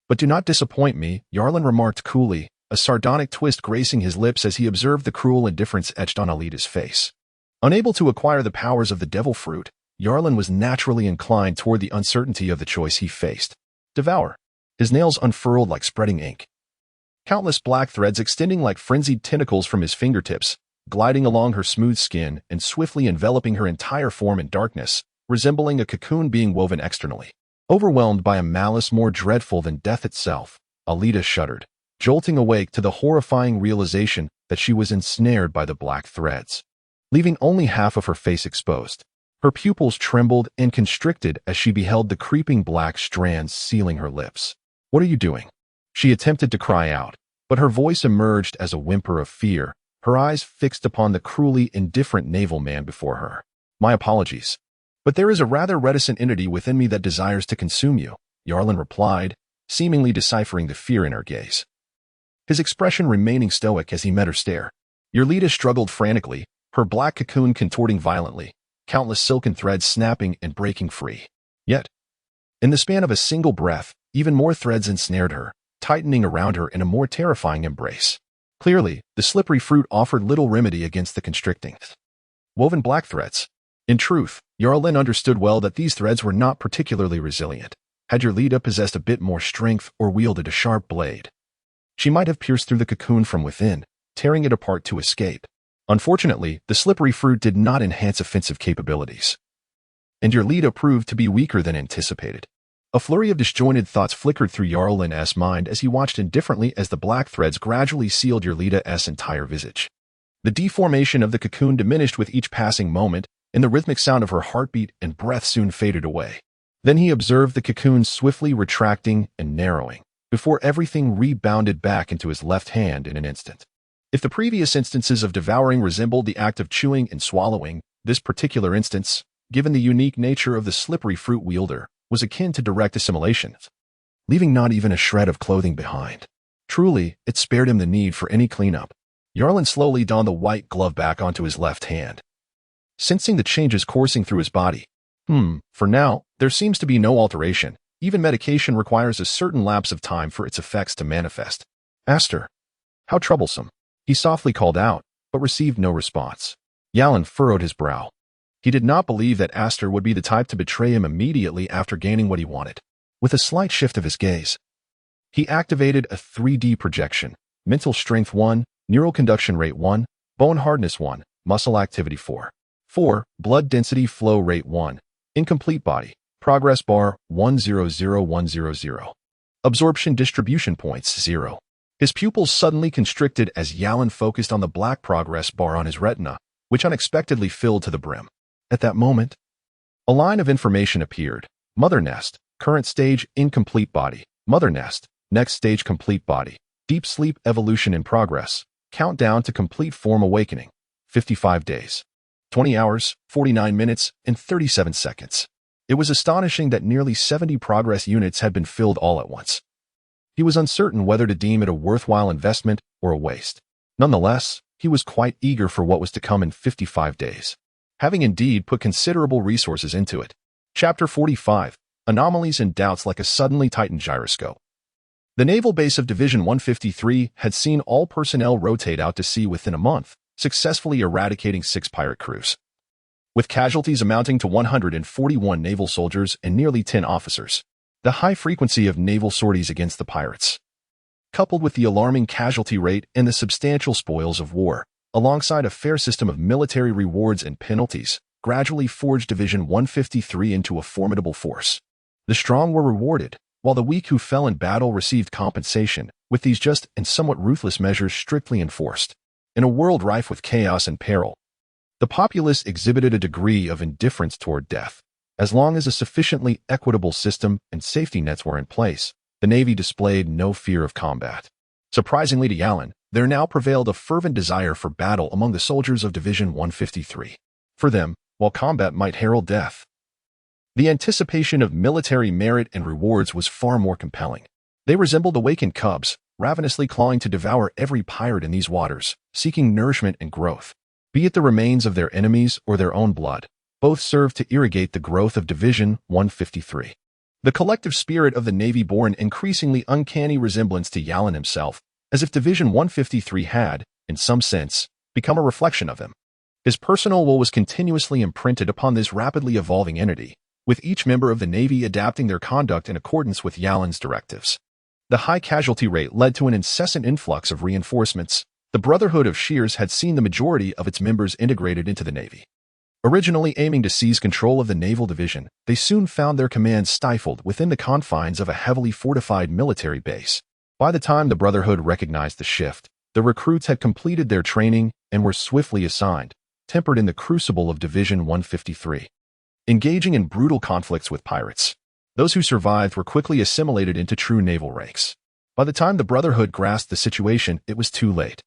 But do not disappoint me, Yarlin remarked coolly, a sardonic twist gracing his lips as he observed the cruel indifference etched on Alita's face. Unable to acquire the powers of the devil fruit, Yarlin was naturally inclined toward the uncertainty of the choice he faced. Devour. His nails unfurled like spreading ink, countless black threads extending like frenzied tentacles from his fingertips, gliding along her smooth skin and swiftly enveloping her entire form in darkness, resembling a cocoon being woven externally. Overwhelmed by a malice more dreadful than death itself, Alita shuddered, jolting awake to the horrifying realization that she was ensnared by the black threads, leaving only half of her face exposed. Her pupils trembled and constricted as she beheld the creeping black strands sealing her lips. What are you doing? She attempted to cry out, but her voice emerged as a whimper of fear, her eyes fixed upon the cruelly indifferent naval man before her. My apologies, but there is a rather reticent entity within me that desires to consume you, Yarlin replied, seemingly deciphering the fear in her gaze, his expression remaining stoic as he met her stare. Yarlita struggled frantically, her black cocoon contorting violently, countless silken threads snapping and breaking free. Yet, in the span of a single breath, even more threads ensnared her, tightening around her in a more terrifying embrace. Clearly, the slippery fruit offered little remedy against the constricting, woven black threads. In truth, Yarlin understood well that these threads were not particularly resilient. Had Yarlita possessed a bit more strength or wielded a sharp blade, she might have pierced through the cocoon from within, tearing it apart to escape. Unfortunately, the slippery fruit did not enhance offensive capabilities, and Yarlita proved to be weaker than anticipated. A flurry of disjointed thoughts flickered through Yarlin's mind as he watched indifferently as the black threads gradually sealed Yarlita's entire visage. The deformation of the cocoon diminished with each passing moment, and the rhythmic sound of her heartbeat and breath soon faded away. Then he observed the cocoon swiftly retracting and narrowing, before everything rebounded back into his left hand in an instant. If the previous instances of devouring resembled the act of chewing and swallowing, this particular instance, given the unique nature of the slippery fruit wielder, was akin to direct assimilation, leaving not even a shred of clothing behind. Truly, it spared him the need for any cleanup. Yarlin slowly donned the white glove back onto his left hand, sensing the changes coursing through his body. For now, there seems to be no alteration. Even medication requires a certain lapse of time for its effects to manifest. Astur. How troublesome. He softly called out, but received no response. Yarlin furrowed his brow. He did not believe that Astur would be the type to betray him immediately after gaining what he wanted. With a slight shift of his gaze, he activated a 3D projection. Mental strength 1, neural conduction rate 1, bone hardness 1, muscle activity 4. 4. Blood density flow rate 1. Incomplete body. Progress bar 100100. Absorption distribution points 0. His pupils suddenly constricted as Yarlin focused on the black progress bar on his retina, which unexpectedly filled to the brim. At that moment, a line of information appeared. Mother nest, current stage incomplete body. Mother nest, next stage complete body. Deep sleep evolution in progress. Countdown to complete form awakening. 55 days. 20 hours, 49 minutes, and 37 seconds. It was astonishing that nearly 70 progress units had been filled all at once. He was uncertain whether to deem it a worthwhile investment or a waste. Nonetheless, he was quite eager for what was to come in 55 days, having indeed put considerable resources into it. Chapter 45. Anomalies and Doubts Like a Suddenly Tightened Gyroscope. The naval base of Division 153 had seen all personnel rotate out to sea within a month, successfully eradicating 6 pirate crews, with casualties amounting to 141 naval soldiers and nearly 10 officers. The high frequency of naval sorties against the pirates, coupled with the alarming casualty rate and the substantial spoils of war, alongside a fair system of military rewards and penalties, gradually forged Division 153 into a formidable force. The strong were rewarded, while the weak who fell in battle received compensation, with these just and somewhat ruthless measures strictly enforced. In a world rife with chaos and peril, the populace exhibited a degree of indifference toward death. As long as a sufficiently equitable system and safety nets were in place, the Navy displayed no fear of combat. Surprisingly to Yalin, there now prevailed a fervent desire for battle among the soldiers of Division 153. For them, while combat might herald death, the anticipation of military merit and rewards was far more compelling. They resembled awakened cubs, ravenously clawing to devour every pirate in these waters, seeking nourishment and growth. Be it the remains of their enemies or their own blood, both served to irrigate the growth of Division 153. The collective spirit of the Navy bore an increasingly uncanny resemblance to Yalin himself, as if Division 153 had, in some sense, become a reflection of him. His personal will was continuously imprinted upon this rapidly evolving entity, with each member of the Navy adapting their conduct in accordance with Yalin's directives. The high casualty rate led to an incessant influx of reinforcements. The Brotherhood of Shears had seen the majority of its members integrated into the Navy. Originally aiming to seize control of the naval division, they soon found their commands stifled within the confines of a heavily fortified military base. By the time the Brotherhood recognized the shift, the recruits had completed their training and were swiftly assigned, tempered in the crucible of Division 153, engaging in brutal conflicts with pirates. Those who survived were quickly assimilated into true naval ranks. By the time the Brotherhood grasped the situation, it was too late.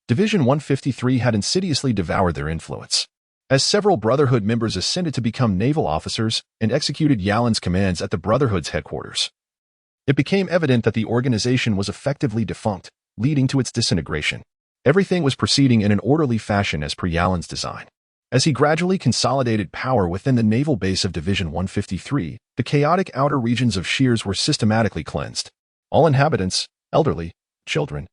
Division 153 had insidiously devoured their influence, as several Brotherhood members ascended to become naval officers and executed Yalin's commands at the Brotherhood's headquarters. It became evident that the organization was effectively defunct, leading to its disintegration. Everything was proceeding in an orderly fashion as per Yalin's design. As he gradually consolidated power within the naval base of Division 153, the chaotic outer regions of Shears were systematically cleansed. All inhabitants, elderly, children,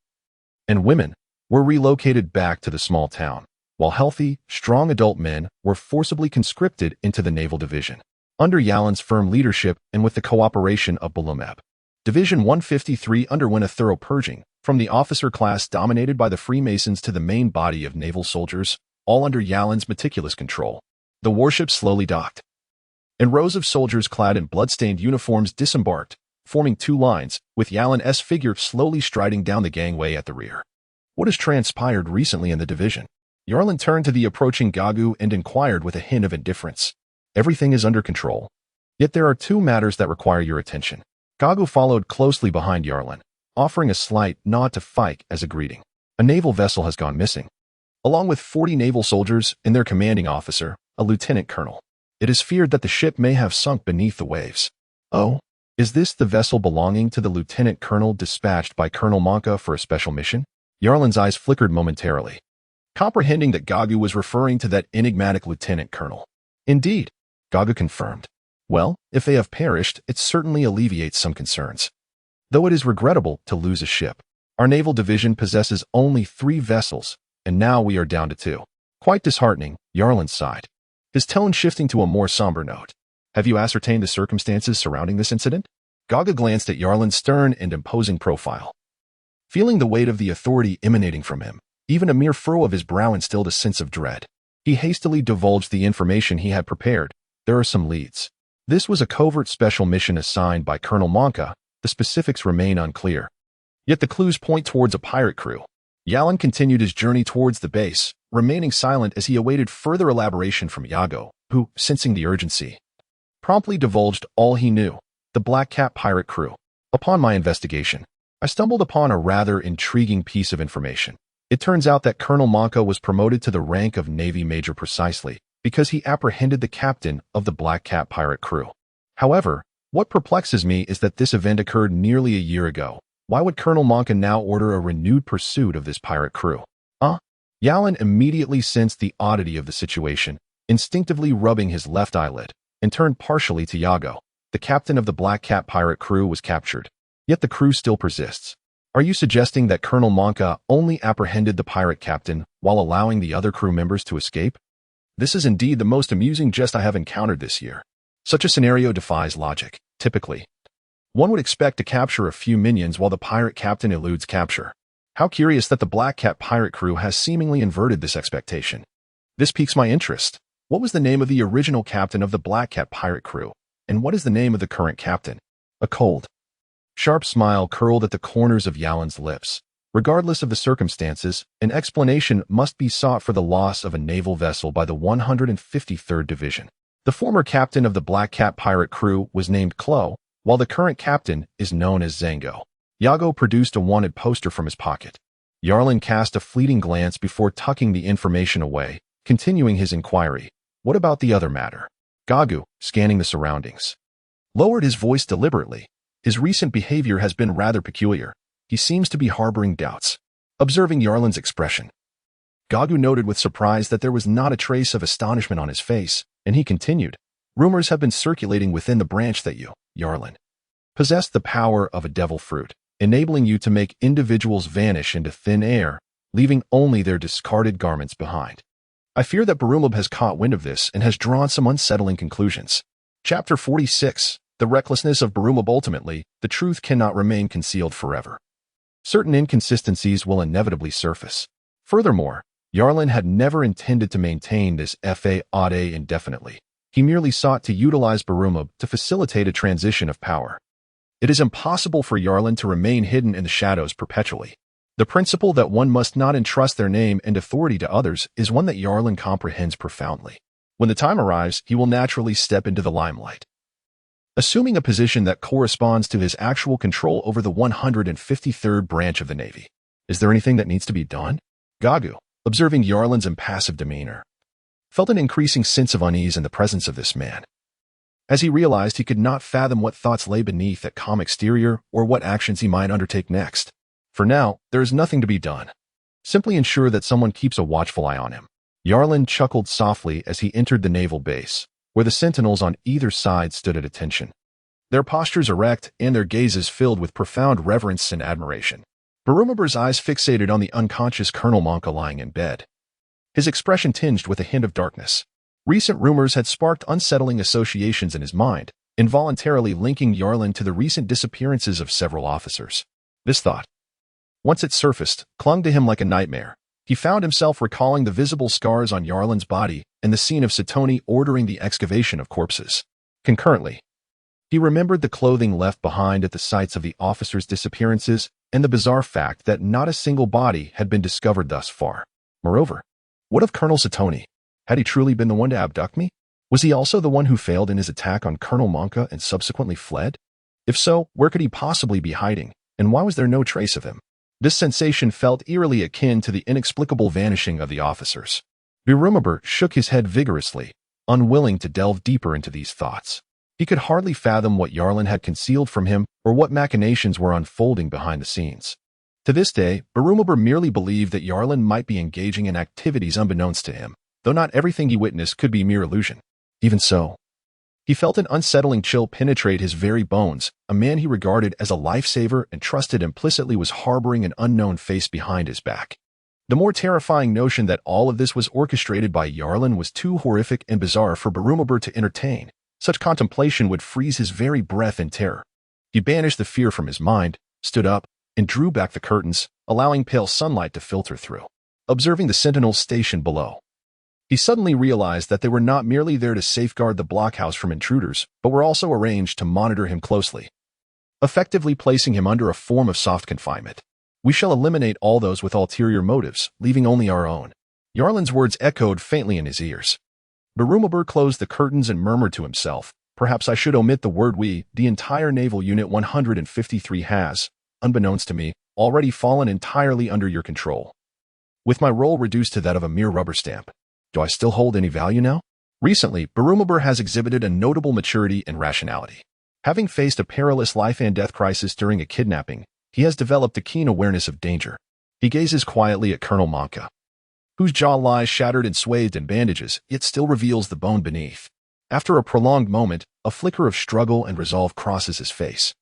and women, were relocated back to the small town, while healthy, strong adult men were forcibly conscripted into the naval division. Under Yalin's firm leadership and with the cooperation of Bulumeb, Division 153 underwent a thorough purging, from the officer class dominated by the Freemasons to the main body of naval soldiers, all under Yalin's meticulous control. The warships slowly docked, and rows of soldiers clad in blood-stained uniforms disembarked, forming 2 lines, with Yalin's figure slowly striding down the gangway at the rear. What has transpired recently in the division? Yarlin turned to the approaching Gagu and inquired with a hint of indifference. Everything is under control. Yet there are 2 matters that require your attention. Gagu followed closely behind Yarlin, offering a slight nod to Fike as a greeting. A naval vessel has gone missing, along with 40 naval soldiers and their commanding officer, a lieutenant colonel. It is feared that the ship may have sunk beneath the waves. Oh, is this the vessel belonging to the lieutenant colonel dispatched by Colonel Monka for a special mission? Yarlin's eyes flickered momentarily, comprehending that Gagu was referring to that enigmatic lieutenant colonel. Indeed, Gagu confirmed. Well, if they have perished, it certainly alleviates some concerns. Though it is regrettable to lose a ship, our naval division possesses only 3 vessels, and now we are down to 2. Quite disheartening, Yarlin sighed, his tone shifting to a more somber note. Have you ascertained the circumstances surrounding this incident? Gaga glanced at Yarlin's stern and imposing profile. Feeling the weight of the authority emanating from him, even a mere furrow of his brow instilled a sense of dread. He hastily divulged the information he had prepared. There are some leads. This was a covert special mission assigned by Colonel Monka. The specifics remain unclear. Yet the clues point towards a pirate crew. Yalin continued his journey towards the base, remaining silent as he awaited further elaboration from Yago, who, sensing the urgency, promptly divulged all he knew. The Black Cat pirate crew. Upon my investigation, I stumbled upon a rather intriguing piece of information. It turns out that Colonel Monka was promoted to the rank of Navy Major precisely because he apprehended the captain of the Black Cat pirate crew. However, what perplexes me is that this event occurred nearly a year ago, Why would Colonel Monka now order a renewed pursuit of this pirate crew? Yalin immediately sensed the oddity of the situation, instinctively rubbing his left eyelid, and turned partially to Yago. The captain of the Black Cat pirate crew was captured, yet the crew still persists. Are you suggesting that Colonel Monka only apprehended the pirate captain while allowing the other crew members to escape? This is indeed the most amusing jest I have encountered this year. Such a scenario defies logic. Typically, one would expect to capture a few minions while the pirate captain eludes capture. How curious that the Black Cat pirate crew has seemingly inverted this expectation. This piques my interest. What was the name of the original captain of the Black Cat pirate crew? And what is the name of the current captain? A cold, sharp smile curled at the corners of Yalin's lips. Regardless of the circumstances, an explanation must be sought for the loss of a naval vessel by the 153rd Division. The former captain of the Black Cat pirate crew was named Klo, while the current captain is known as Zango. Yago produced a wanted poster from his pocket. Yarlin cast a fleeting glance before tucking the information away, continuing his inquiry. What about the other matter? Gagu, scanning the surroundings, lowered his voice deliberately. His recent behavior has been rather peculiar. He seems to be harboring doubts. Observing Yarlin's expression, Gagu noted with surprise that there was not a trace of astonishment on his face, and he continued, rumors have been circulating within the branch that you, Yarlin, possess the power of a devil fruit, enabling you to make individuals vanish into thin air, leaving only their discarded garments behind. I fear that Barumab has caught wind of this and has drawn some unsettling conclusions. Chapter 46. The recklessness of Barumab. Ultimately, the truth cannot remain concealed forever. Certain inconsistencies will inevitably surface. Furthermore, Yarlin had never intended to maintain this fade indefinitely. He merely sought to utilize Barumab to facilitate a transition of power. It is impossible for Yarlin to remain hidden in the shadows perpetually. The principle that one must not entrust their name and authority to others is one that Yarlin comprehends profoundly. When the time arrives, he will naturally step into the limelight, assuming a position that corresponds to his actual control over the 153rd branch of the Navy. Is there anything that needs to be done? Gagu, observing Yarlin's impassive demeanor, felt an increasing sense of unease in the presence of this man. As he realized he could not fathom what thoughts lay beneath that calm exterior or what actions he might undertake next. For now, there is nothing to be done. Simply ensure that someone keeps a watchful eye on him. Yarlin chuckled softly as he entered the naval base, where the sentinels on either side stood at attention, their postures erect and their gazes filled with profound reverence and admiration. Barumaber's eyes fixated on the unconscious Colonel Monka lying in bed, his expression tinged with a hint of darkness. Recent rumors had sparked unsettling associations in his mind, involuntarily linking Yarlin to the recent disappearances of several officers. This thought, once it surfaced, clung to him like a nightmare. He found himself recalling the visible scars on Yarlin's body and the scene of Satoni ordering the excavation of corpses. Concurrently, he remembered the clothing left behind at the sites of the officers' disappearances and the bizarre fact that not a single body had been discovered thus far. Moreover, what of Colonel Satoni? Had he truly been the one to abduct me? Was he also the one who failed in his attack on Colonel Monka and subsequently fled? If so, where could he possibly be hiding, and why was there no trace of him? This sensation felt eerily akin to the inexplicable vanishing of the officers. Barumaber shook his head vigorously, unwilling to delve deeper into these thoughts. He could hardly fathom what Yarlin had concealed from him or what machinations were unfolding behind the scenes. To this day, Barumaber merely believed that Yarlin might be engaging in activities unbeknownst to him, though not everything he witnessed could be mere illusion. Even so, he felt an unsettling chill penetrate his very bones. A man he regarded as a lifesaver and trusted implicitly was harboring an unknown face behind his back. The more terrifying notion that all of this was orchestrated by Yarlin was too horrific and bizarre for Barumaber to entertain. Such contemplation would freeze his very breath in terror. He banished the fear from his mind, stood up, and drew back the curtains, allowing pale sunlight to filter through. Observing the sentinels stationed below, he suddenly realized that they were not merely there to safeguard the blockhouse from intruders, but were also arranged to monitor him closely, effectively placing him under a form of soft confinement. We shall eliminate all those with ulterior motives, leaving only our own. Yarlin's words echoed faintly in his ears. Barumaber closed the curtains and murmured to himself, perhaps I should omit the word we. The entire naval unit 153 has, unbeknownst to me, already fallen entirely under your control, with my role reduced to that of a mere rubber stamp. Do I still hold any value now? Recently, Barumaber has exhibited a notable maturity and rationality. Having faced a perilous life and death crisis during a kidnapping, He has developed a keen awareness of danger. He gazes quietly at Colonel Monka, whose jaw lies shattered and swathed in bandages, yet still reveals the bone beneath. After a prolonged moment, a flicker of struggle and resolve crosses his face.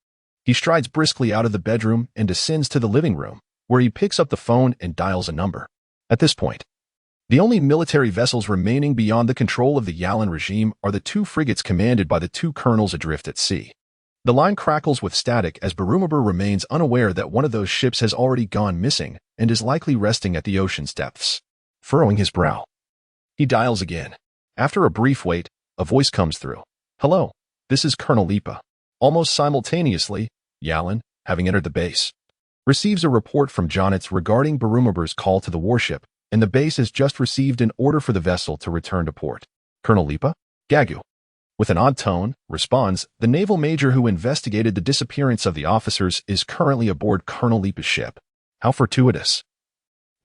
He strides briskly out of the bedroom and descends to the living room, where he picks up the phone and dials a number. At this point, the only military vessels remaining beyond the control of the Yalan regime are the 2 frigates commanded by the 2 colonels adrift at sea. The line crackles with static as Barumabur remains unaware that one of those ships has already gone missing and is likely resting at the ocean's depths. Furrowing his brow, he dials again. After a brief wait, a voice comes through. "Hello, this is Colonel Lipa." Almost simultaneously, Yalan, having entered the base, receives a report from Jonitz regarding Barumabur's call to the warship, and the base has just received an order for the vessel to return to port. "Colonel Lipa?" Gagu, with an odd tone, responds, "The naval major who investigated the disappearance of the officers is currently aboard Colonel Lipa's ship." How fortuitous.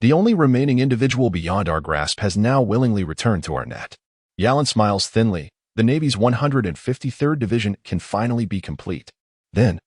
The only remaining individual beyond our grasp has now willingly returned to our net. Yalan smiles thinly. The Navy's 153rd Division can finally be complete. Then,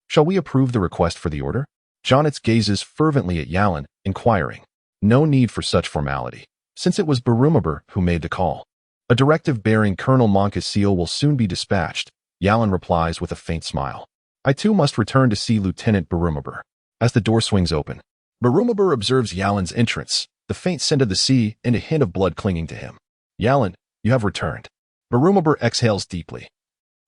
shall we approve the request for the order? Jonitz gazes fervently at Yalan, inquiring. No need for such formality, since it was Barumabur who made the call. A directive bearing Colonel Monka's seal will soon be dispatched, Yalan replies with a faint smile. I too must return to see Lieutenant Barumabur. As the door swings open, Barumabur observes Yalan's entrance, the faint scent of the sea and a hint of blood clinging to him. Yalan, you have returned. Barumabur exhales deeply,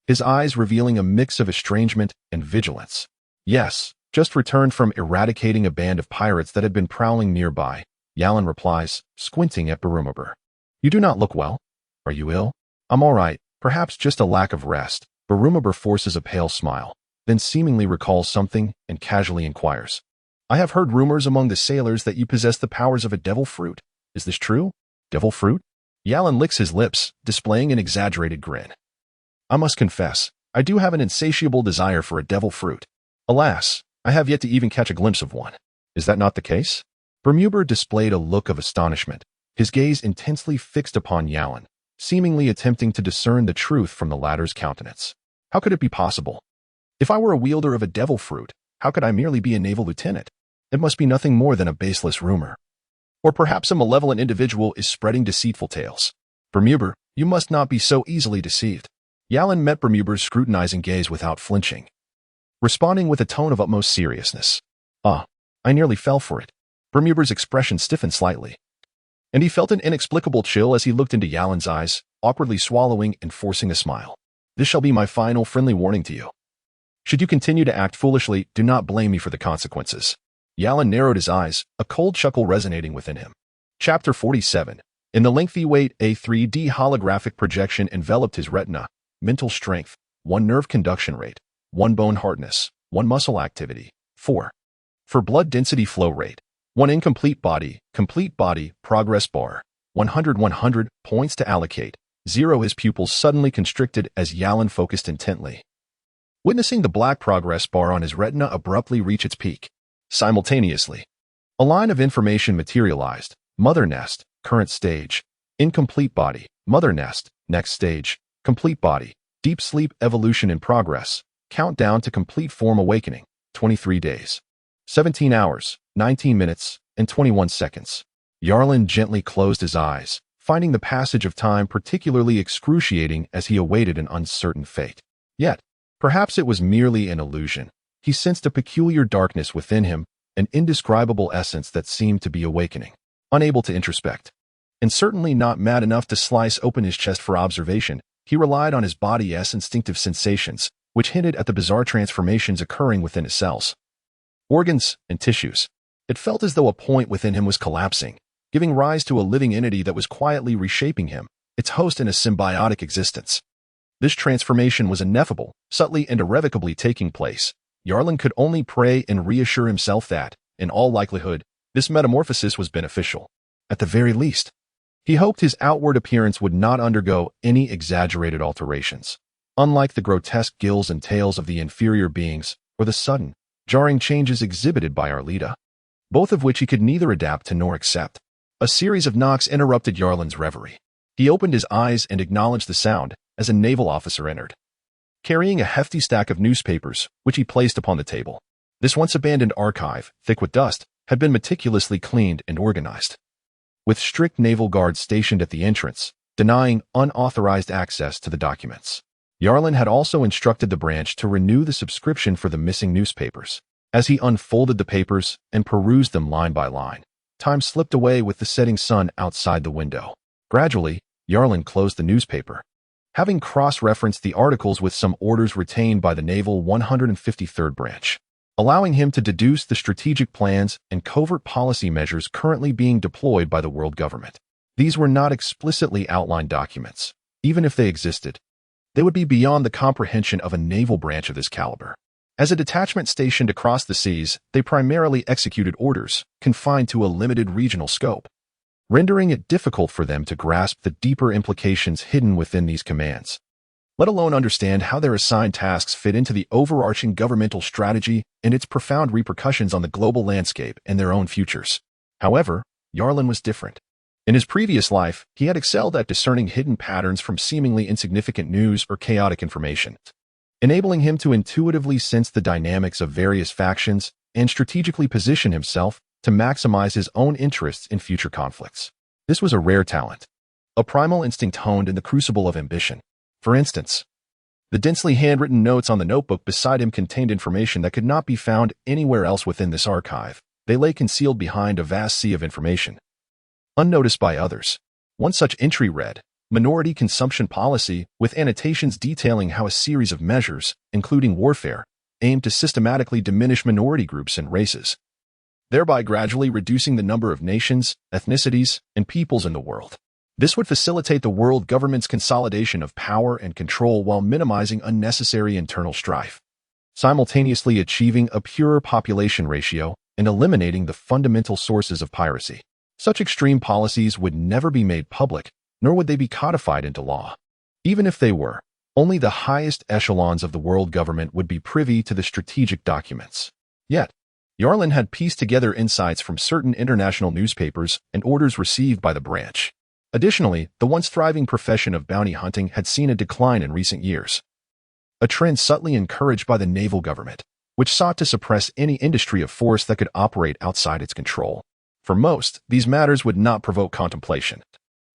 his eyes revealing a mix of estrangement and vigilance. Yes, just returned from eradicating a band of pirates that had been prowling nearby, Yalan replies, squinting at Barumabur. You do not look well. Are you ill? I'm all right, perhaps just a lack of rest. Barumabur forces a pale smile, then seemingly recalls something and casually inquires. I have heard rumors among the sailors that you possess the powers of a devil fruit. Is this true? Devil fruit? Yalan licks his lips, displaying an exaggerated grin. I must confess, I do have an insatiable desire for a devil fruit. Alas, I have yet to even catch a glimpse of one. Is that not the case? Barumabur displayed a look of astonishment, his gaze intensely fixed upon Yalan, seemingly attempting to discern the truth from the latter's countenance. How could it be possible? If I were a wielder of a devil fruit, how could I merely be a naval lieutenant? It must be nothing more than a baseless rumor. Or perhaps a malevolent individual is spreading deceitful tales. Barumabur, you must not be so easily deceived. Yalan met Barumubur's scrutinizing gaze without flinching, responding with a tone of utmost seriousness. Ah, I nearly fell for it. Barumubur's expression stiffened slightly, and he felt an inexplicable chill as he looked into Yalan's eyes, awkwardly swallowing and forcing a smile. This shall be my final friendly warning to you. Should you continue to act foolishly, do not blame me for the consequences. Yalan narrowed his eyes, a cold chuckle resonating within him. Chapter 47. In the lengthy wait, a 3D holographic projection enveloped his retina. Mental strength, 1 nerve conduction rate, 1 bone hardness, 1 muscle activity, 4. For blood density flow rate, 1 incomplete body, progress bar, 100 points to allocate, 0. His pupils suddenly constricted as Yalan focused intently, witnessing the black progress bar on his retina abruptly reach its peak. Simultaneously, a line of information materialized. Mother nest, current stage. Incomplete body, mother nest, next stage. Complete body, deep sleep evolution in progress. Countdown to complete form awakening, 23 days. 17 hours, 19 minutes, and 21 seconds. Yalan gently closed his eyes, finding the passage of time particularly excruciating as he awaited an uncertain fate. Yet, perhaps it was merely an illusion. He sensed a peculiar darkness within him, an indescribable essence that seemed to be awakening. Unable to introspect, and certainly not mad enough to slice open his chest for observation, he relied on his body's instinctive sensations, which hinted at the bizarre transformations occurring within his cells, organs, and tissues. It felt as though a point within him was collapsing, giving rise to a living entity that was quietly reshaping him, its host in a symbiotic existence. This transformation was ineffable, subtly and irrevocably taking place. Yalan could only pray and reassure himself that, in all likelihood, this metamorphosis was beneficial. At the very least, he hoped his outward appearance would not undergo any exaggerated alterations, unlike the grotesque gills and tails of the inferior beings, or the sudden, jarring changes exhibited by Arlita, both of which he could neither adapt to nor accept. A series of knocks interrupted Yalan's reverie. He opened his eyes and acknowledged the sound as a naval officer entered, carrying a hefty stack of newspapers, which he placed upon the table. This once abandoned archive, thick with dust, had been meticulously cleaned and organized. With strict naval guards stationed at the entrance, denying unauthorized access to the documents. Yarlin had also instructed the branch to renew the subscription for the missing newspapers. As he unfolded the papers and perused them line by line, time slipped away with the setting sun outside the window. Gradually, Yarlin closed the newspaper, having cross-referenced the articles with some orders retained by the Naval 153rd Branch, allowing him to deduce the strategic plans and covert policy measures currently being deployed by the world government. These were not explicitly outlined documents. Even if they existed, they would be beyond the comprehension of a naval branch of this caliber. As a detachment stationed across the seas, they primarily executed orders, confined to a limited regional scope, rendering it difficult for them to grasp the deeper implications hidden within these commands, let alone understand how their assigned tasks fit into the overarching governmental strategy and its profound repercussions on the global landscape and their own futures. However, Yarlin was different. In his previous life, he had excelled at discerning hidden patterns from seemingly insignificant news or chaotic information, enabling him to intuitively sense the dynamics of various factions and strategically position himself to maximize his own interests in future conflicts. This was a rare talent, a primal instinct honed in the crucible of ambition. For instance, the densely handwritten notes on the notebook beside him contained information that could not be found anywhere else within this archive. They lay concealed behind a vast sea of information, unnoticed by others. One such entry read, "Minority consumption policy," with annotations detailing how a series of measures, including warfare, aimed to systematically diminish minority groups and races, thereby gradually reducing the number of nations, ethnicities, and peoples in the world. This would facilitate the world government's consolidation of power and control while minimizing unnecessary internal strife, simultaneously achieving a purer population ratio and eliminating the fundamental sources of piracy. Such extreme policies would never be made public, nor would they be codified into law. Even if they were, only the highest echelons of the world government would be privy to the strategic documents. Yet, Yarlin had pieced together insights from certain international newspapers and orders received by the branch. Additionally, the once thriving profession of bounty hunting had seen a decline in recent years, a trend subtly encouraged by the naval government, which sought to suppress any industry of force that could operate outside its control. For most, these matters would not provoke contemplation.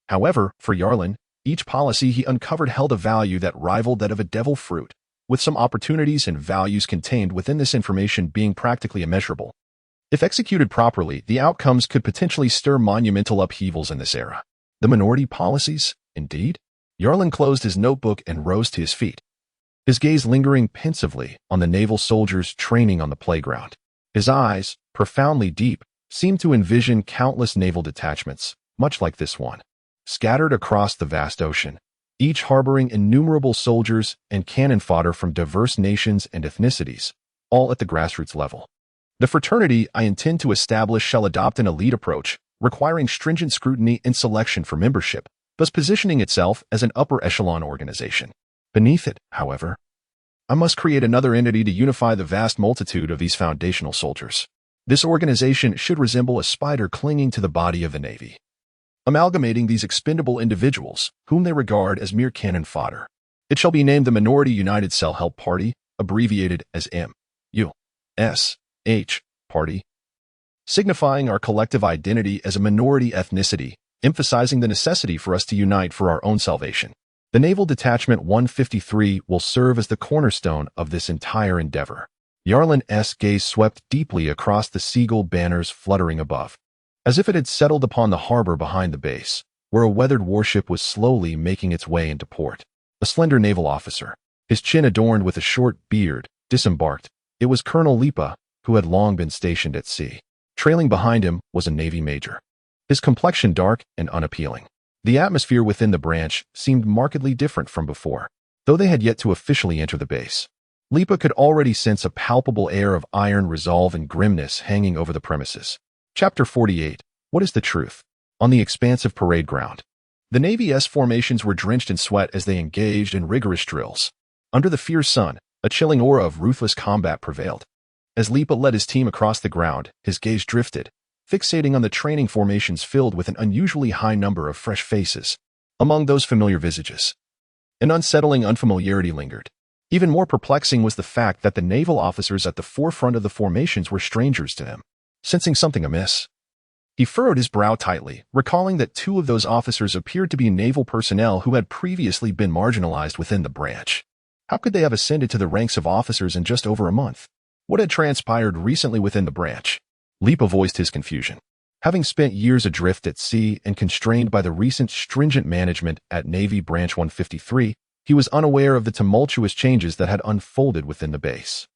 However, for Yarlin, each policy he uncovered held a value that rivaled that of a devil fruit, with some opportunities and values contained within this information being practically immeasurable. If executed properly, the outcomes could potentially stir monumental upheavals in this era. The minority policies, indeed? Yarlin closed his notebook and rose to his feet, his gaze lingering pensively on the naval soldiers training on the playground. His eyes, profoundly deep, seemed to envision countless naval detachments, much like this one, scattered across the vast ocean, each harboring innumerable soldiers and cannon fodder from diverse nations and ethnicities, all at the grassroots level. The fraternity I intend to establish shall adopt an elite approach, requiring stringent scrutiny and selection for membership, thus positioning itself as an upper echelon organization. Beneath it, however, I must create another entity to unify the vast multitude of these foundational soldiers. This organization should resemble a spider clinging to the body of the Navy, amalgamating these expendable individuals, whom they regard as mere cannon fodder. It shall be named the Minority United Self-Help Party, abbreviated as M.U.S.H. Party, signifying our collective identity as a minority ethnicity, emphasizing the necessity for us to unite for our own salvation. The Naval Detachment 153 will serve as the cornerstone of this entire endeavor. Yarlin's gaze swept deeply across the seagull banners fluttering above, as if it had settled upon the harbor behind the base, where a weathered warship was slowly making its way into port. A slender naval officer, his chin adorned with a short beard, disembarked. It was Colonel Lipa, who had long been stationed at sea. Trailing behind him was a Navy major, his complexion dark and unappealing. The atmosphere within the branch seemed markedly different from before, though they had yet to officially enter the base. Lipa could already sense a palpable air of iron resolve and grimness hanging over the premises. Chapter 48. What is the truth? On the expansive parade ground, the Navy's formations were drenched in sweat as they engaged in rigorous drills. Under the fierce sun, a chilling aura of ruthless combat prevailed. As Lipa led his team across the ground, his gaze drifted, fixating on the training formations filled with an unusually high number of fresh faces. Among those familiar visages, an unsettling unfamiliarity lingered. Even more perplexing was the fact that the naval officers at the forefront of the formations were strangers to him. Sensing something amiss, he furrowed his brow tightly, recalling that two of those officers appeared to be naval personnel who had previously been marginalized within the branch. How could they have ascended to the ranks of officers in just over a month? What had transpired recently within the branch? Lipa voiced his confusion. Having spent years adrift at sea and constrained by the recent stringent management at Navy Branch 153, he was unaware of the tumultuous changes that had unfolded within the base.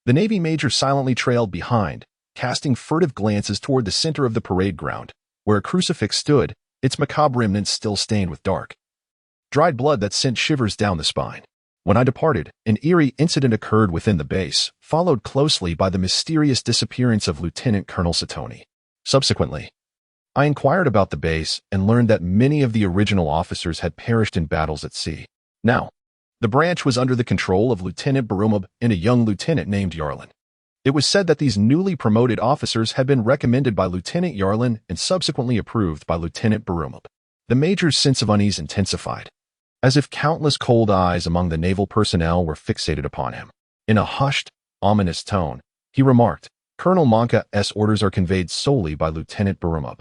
The Navy major silently trailed behind, casting furtive glances toward the center of the parade ground, where a crucifix stood, its macabre remnants still stained with dark, dried blood that sent shivers down the spine. When I departed, an eerie incident occurred within the base, followed closely by the mysterious disappearance of Lieutenant Colonel Satoni. Subsequently, I inquired about the base and learned that many of the original officers had perished in battles at sea. Now, the branch was under the control of Lieutenant Barumab and a young lieutenant named Yarlin. It was said that these newly promoted officers had been recommended by Lieutenant Yarlin and subsequently approved by Lieutenant Barumab. The major's sense of unease intensified, as if countless cold eyes among the naval personnel were fixated upon him. In a hushed, ominous tone, he remarked, "Colonel Monka's orders are conveyed solely by Lieutenant Barumab,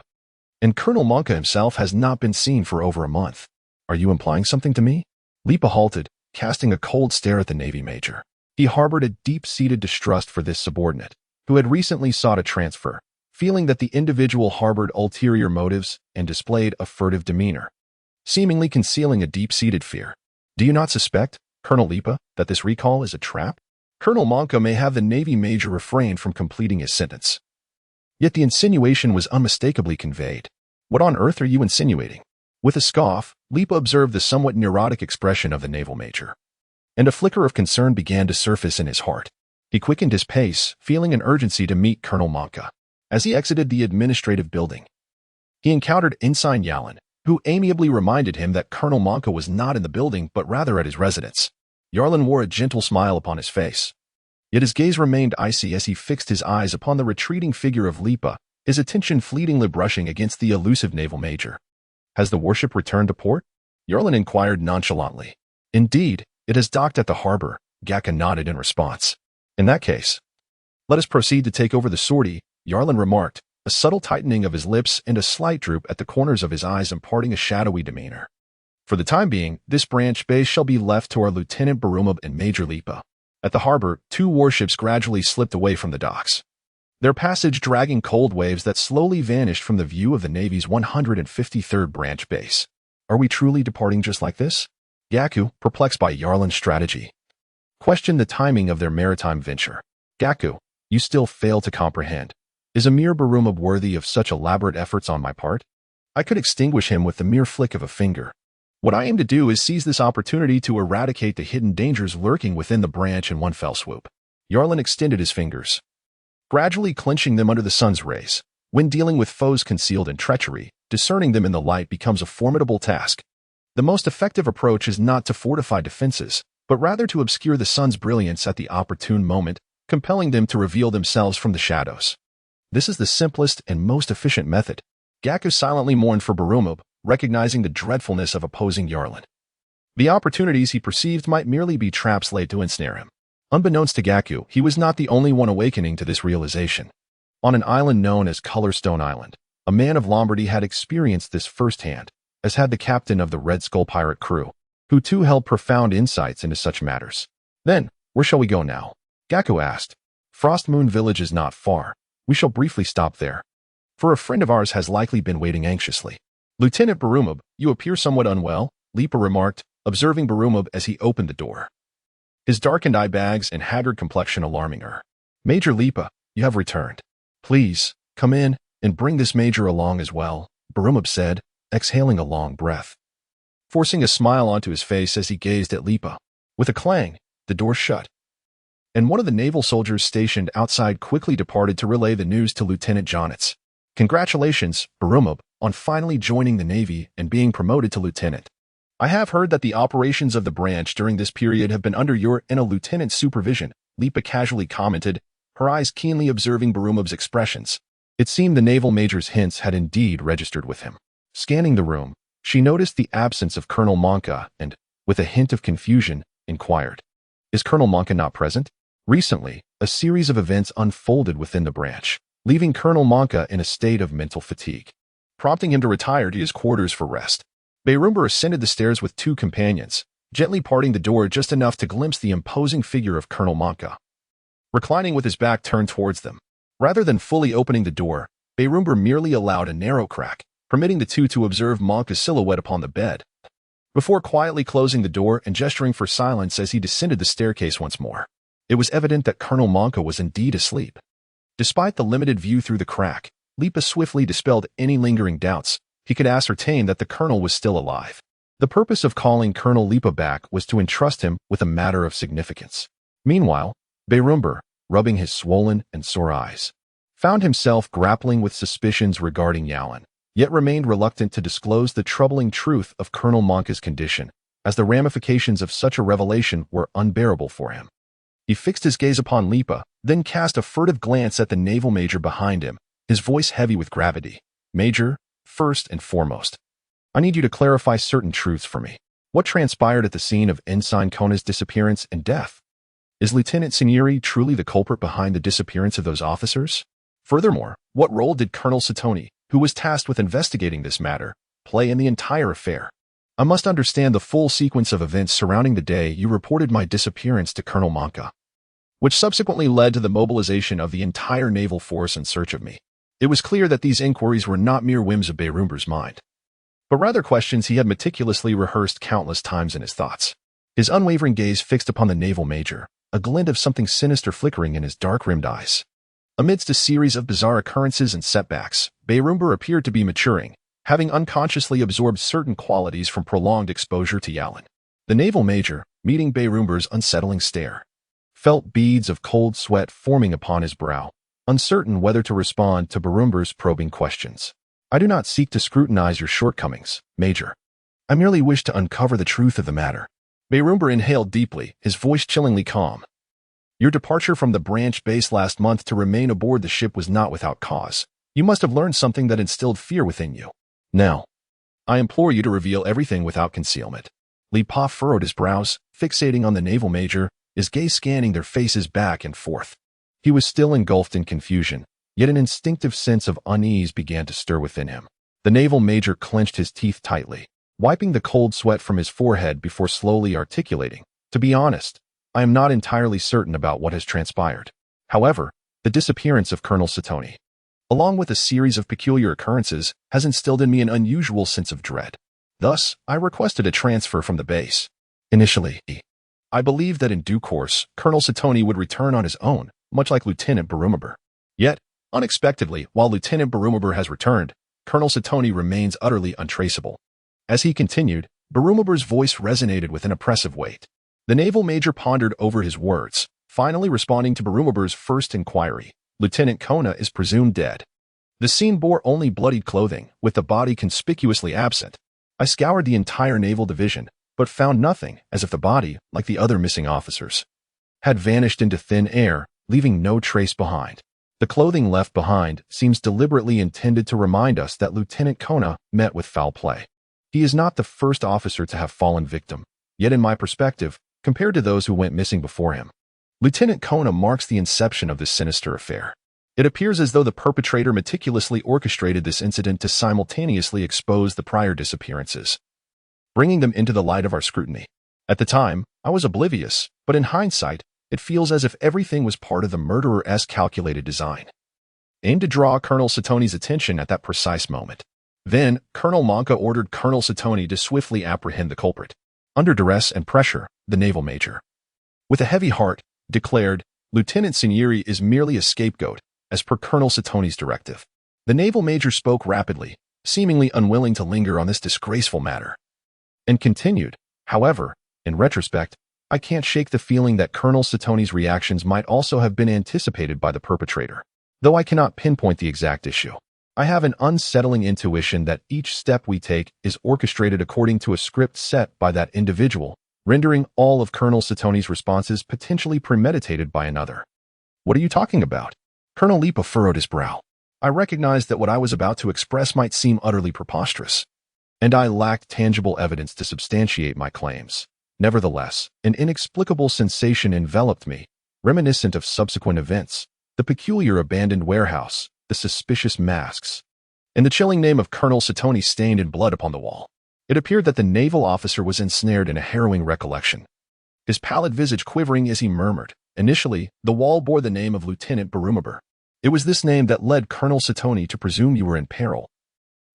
and Colonel Monka himself has not been seen for over a month. Are you implying something to me?" Lipa halted, casting a cold stare at the Navy major. He harbored a deep-seated distrust for this subordinate, who had recently sought a transfer, feeling that the individual harbored ulterior motives and displayed a furtive demeanor, seemingly concealing a deep-seated fear. "Do you not suspect, Colonel Lipa, that this recall is a trap?" Colonel Monka may have the Navy major refrain from completing his sentence. Yet the insinuation was unmistakably conveyed. "What on earth are you insinuating?" With a scoff, Lipa observed the somewhat neurotic expression of the naval major, and a flicker of concern began to surface in his heart. He quickened his pace, feeling an urgency to meet Colonel Monka. As he exited the administrative building, he encountered Ensign Yalin, who amiably reminded him that Colonel Monka was not in the building but rather at his residence. Yarlin wore a gentle smile upon his face, yet his gaze remained icy as he fixed his eyes upon the retreating figure of Lipa, his attention fleetingly brushing against the elusive naval major. "Has the warship returned to port?" Yarlin inquired nonchalantly. "Indeed, it has docked at the harbor," Gaka nodded in response. "In that case, let us proceed to take over the sortie," Yarlin remarked, a subtle tightening of his lips and a slight droop at the corners of his eyes imparting a shadowy demeanor. "For the time being, this branch base shall be left to our Lieutenant Barumab and Major Lipa." At the harbor, two warships gradually slipped away from the docks, their passage dragging cold waves that slowly vanished from the view of the Navy's 153rd branch base. "Are we truly departing just like this?" Gaku, perplexed by Yarlin's strategy, questioned the timing of their maritime venture. "Gaku, you still fail to comprehend. Is Amir Barumab worthy of such elaborate efforts on my part? I could extinguish him with the mere flick of a finger. What I aim to do is seize this opportunity to eradicate the hidden dangers lurking within the branch in one fell swoop." Yarlin extended his fingers, gradually clenching them under the sun's rays. When dealing with foes concealed in treachery, discerning them in the light becomes a formidable task. The most effective approach is not to fortify defenses, but rather to obscure the sun's brilliance at the opportune moment, compelling them to reveal themselves from the shadows. This is the simplest and most efficient method. Gaku silently mourned for Barumab, recognizing the dreadfulness of opposing Yarlin. The opportunities he perceived might merely be traps laid to ensnare him. Unbeknownst to Gaku, he was not the only one awakening to this realization. On an island known as Colorstone Island, a man of Lombardy had experienced this firsthand, as had the captain of the Red Skull pirate crew, who too held profound insights into such matters. "Then, where shall we go now?" Gaku asked. "Frostmoon Village is not far. We shall briefly stop there, for a friend of ours has likely been waiting anxiously." "Lieutenant Barumab, you appear somewhat unwell," Lipa remarked, observing Barumab as he opened the door, his darkened eye bags and haggard complexion alarming her. "Major Lipa, you have returned. Please, come in and bring this major along as well," Barumab said, exhaling a long breath, forcing a smile onto his face as he gazed at Lipa. With a clang, the door shut, and one of the naval soldiers stationed outside quickly departed to relay the news to Lieutenant Jonitz. "Congratulations, Barumab, on finally joining the Navy and being promoted to lieutenant. I have heard that the operations of the branch during this period have been under your and a lieutenant's supervision," Lipa casually commented, her eyes keenly observing Barumab's expressions. It seemed the naval major's hints had indeed registered with him. Scanning the room, she noticed the absence of Colonel Monka and, with a hint of confusion, inquired, Is Colonel Monka not present? Recently, a series of events unfolded within the branch, leaving Colonel Monka in a state of mental fatigue, prompting him to retire to his quarters for rest. Bayrumber ascended the stairs with two companions, gently parting the door just enough to glimpse the imposing figure of Colonel Monka, reclining with his back turned towards them. Rather than fully opening the door, Bayrumber merely allowed a narrow crack, permitting the two to observe Monka's silhouette upon the bed, before quietly closing the door and gesturing for silence as he descended the staircase once more. It was evident that Colonel Monka was indeed asleep. Despite the limited view through the crack, Lipa swiftly dispelled any lingering doubts. He could ascertain that the colonel was still alive. The purpose of calling Colonel Lipa back was to entrust him with a matter of significance. Meanwhile, Bayrumber, rubbing his swollen and sore eyes, found himself grappling with suspicions regarding Yalan, yet remained reluctant to disclose the troubling truth of Colonel Monka's condition, as the ramifications of such a revelation were unbearable for him. He fixed his gaze upon Lipa, then cast a furtive glance at the naval major behind him, his voice heavy with gravity. "Major, first and foremost, I need you to clarify certain truths for me. What transpired at the scene of Ensign Kona's disappearance and death? Is Lieutenant Sinieri truly the culprit behind the disappearance of those officers? Furthermore, what role did Colonel Satoni, who was tasked with investigating this matter, play in the entire affair? I must understand the full sequence of events surrounding the day you reported my disappearance to Colonel Monka, which subsequently led to the mobilization of the entire naval force in search of me." It was clear that these inquiries were not mere whims of Bayrumber's mind, but rather questions he had meticulously rehearsed countless times in his thoughts. His unwavering gaze fixed upon the naval major, a glint of something sinister flickering in his dark-rimmed eyes. Amidst a series of bizarre occurrences and setbacks, Bayrumber appeared to be maturing, having unconsciously absorbed certain qualities from prolonged exposure to Yalan. The naval major, meeting Bayrumber's unsettling stare, felt beads of cold sweat forming upon his brow, uncertain whether to respond to Bayrumber's probing questions. "I do not seek to scrutinize your shortcomings, Major. I merely wish to uncover the truth of the matter." Bayrumber inhaled deeply, his voice chillingly calm. "Your departure from the branch base last month to remain aboard the ship was not without cause. You must have learned something that instilled fear within you. Now, I implore you to reveal everything without concealment." Lipa furrowed his brows, fixating on the naval major, his gaze scanning their faces back and forth. He was still engulfed in confusion, yet an instinctive sense of unease began to stir within him. The naval major clenched his teeth tightly, wiping the cold sweat from his forehead before slowly articulating, "To be honest, I am not entirely certain about what has transpired. However, the disappearance of Colonel Satoni, along with a series of peculiar occurrences, has instilled in me an unusual sense of dread. Thus, I requested a transfer from the base. Initially, I believed that in due course, Colonel Satoni would return on his own, much like Lieutenant Bayrumber. Yet, unexpectedly, while Lieutenant Bayrumber has returned, Colonel Satoni remains utterly untraceable." As he continued, Bayrumber's voice resonated with an oppressive weight. The naval major pondered over his words, finally responding to Bayrumber's first inquiry. "Lieutenant Kona is presumed dead. The scene bore only bloodied clothing, with the body conspicuously absent. I scoured the entire naval division, but found nothing, as if the body, like the other missing officers, had vanished into thin air, leaving no trace behind. The clothing left behind seems deliberately intended to remind us that Lieutenant Kona met with foul play. He is not the first officer to have fallen victim, yet in my perspective, compared to those who went missing before him, Lieutenant Kona marks the inception of this sinister affair. It appears as though the perpetrator meticulously orchestrated this incident to simultaneously expose the prior disappearances, bringing them into the light of our scrutiny. At the time, I was oblivious, but in hindsight, it feels as if everything was part of the murderer's calculated design, aimed to draw Colonel Satoni's attention at that precise moment. Then, Colonel Monka ordered Colonel Satoni to swiftly apprehend the culprit. Under duress and pressure, the naval major, with a heavy heart, declared, "Lieutenant Sinieri is merely a scapegoat, as per Colonel Satoni's directive." The naval major spoke rapidly, seemingly unwilling to linger on this disgraceful matter, and continued, "However, in retrospect, I can't shake the feeling that Colonel Satoni's reactions might also have been anticipated by the perpetrator. Though I cannot pinpoint the exact issue, I have an unsettling intuition that each step we take is orchestrated according to a script set by that individual, rendering all of Colonel Satoni's responses potentially premeditated by another." "What are you talking about?" Colonel Lipa furrowed his brow. "I recognized that what I was about to express might seem utterly preposterous, and I lacked tangible evidence to substantiate my claims. Nevertheless, an inexplicable sensation enveloped me, reminiscent of subsequent events, the peculiar abandoned warehouse, the suspicious masks, and the chilling name of Colonel Satoni stained in blood upon the wall. It appeared that the naval officer was ensnared in a harrowing recollection, his pallid visage quivering as he murmured, "Initially, the wall bore the name of Lieutenant Barumabur. It was this name that led Colonel Satoni to presume you were in peril,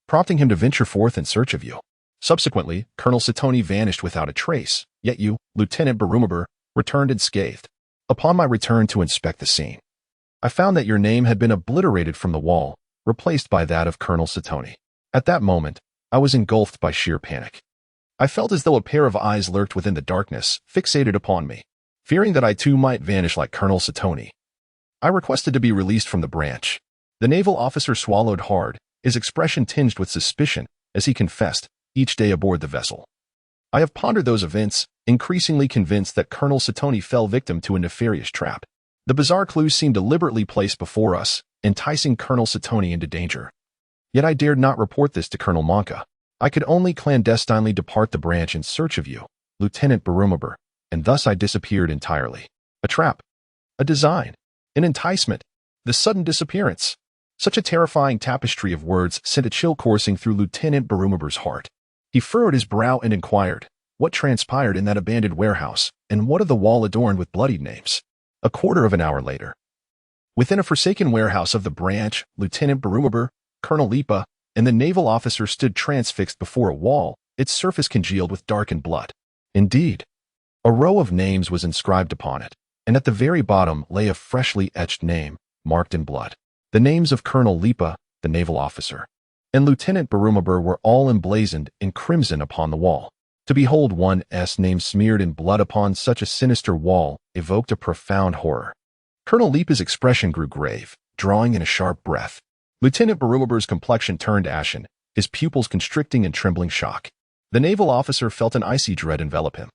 prompting him to venture forth in search of you. Subsequently, Colonel Satoni vanished without a trace, yet you, Lieutenant Barumabur, returned unscathed. Upon my return to inspect the scene, I found that your name had been obliterated from the wall, replaced by that of Colonel Satoni. At that moment, I was engulfed by sheer panic. I felt as though a pair of eyes lurked within the darkness, fixated upon me. Fearing that I too might vanish like Colonel Satoni, I requested to be released from the branch. The naval officer swallowed hard, his expression tinged with suspicion, as he confessed, each day aboard the vessel. I have pondered those events, increasingly convinced that Colonel Satoni fell victim to a nefarious trap. The bizarre clues seemed deliberately placed before us, enticing Colonel Satoni into danger. Yet I dared not report this to Colonel Monka. I could only clandestinely depart the branch in search of you, Lieutenant Barumabur, and thus I disappeared entirely. A trap, a design, an enticement, the sudden disappearance. Such a terrifying tapestry of words sent a chill coursing through Lieutenant Barumabur's heart. He furrowed his brow and inquired, what transpired in that abandoned warehouse, and what of the wall adorned with bloodied names? A quarter of an hour later, within a forsaken warehouse of the branch, Lieutenant Barumabur, Colonel Lipa, and the naval officer stood transfixed before a wall, its surface congealed with darkened blood. Indeed, a row of names was inscribed upon it, and at the very bottom lay a freshly etched name, marked in blood. The names of Colonel Lipa, the naval officer, and Lieutenant Barumabur were all emblazoned in crimson upon the wall. To behold one's name smeared in blood upon such a sinister wall evoked a profound horror. Colonel Lipa's expression grew grave, drawing in a sharp breath. Lieutenant Barumabur's complexion turned ashen, his pupils constricting in trembling shock. The naval officer felt an icy dread envelop him,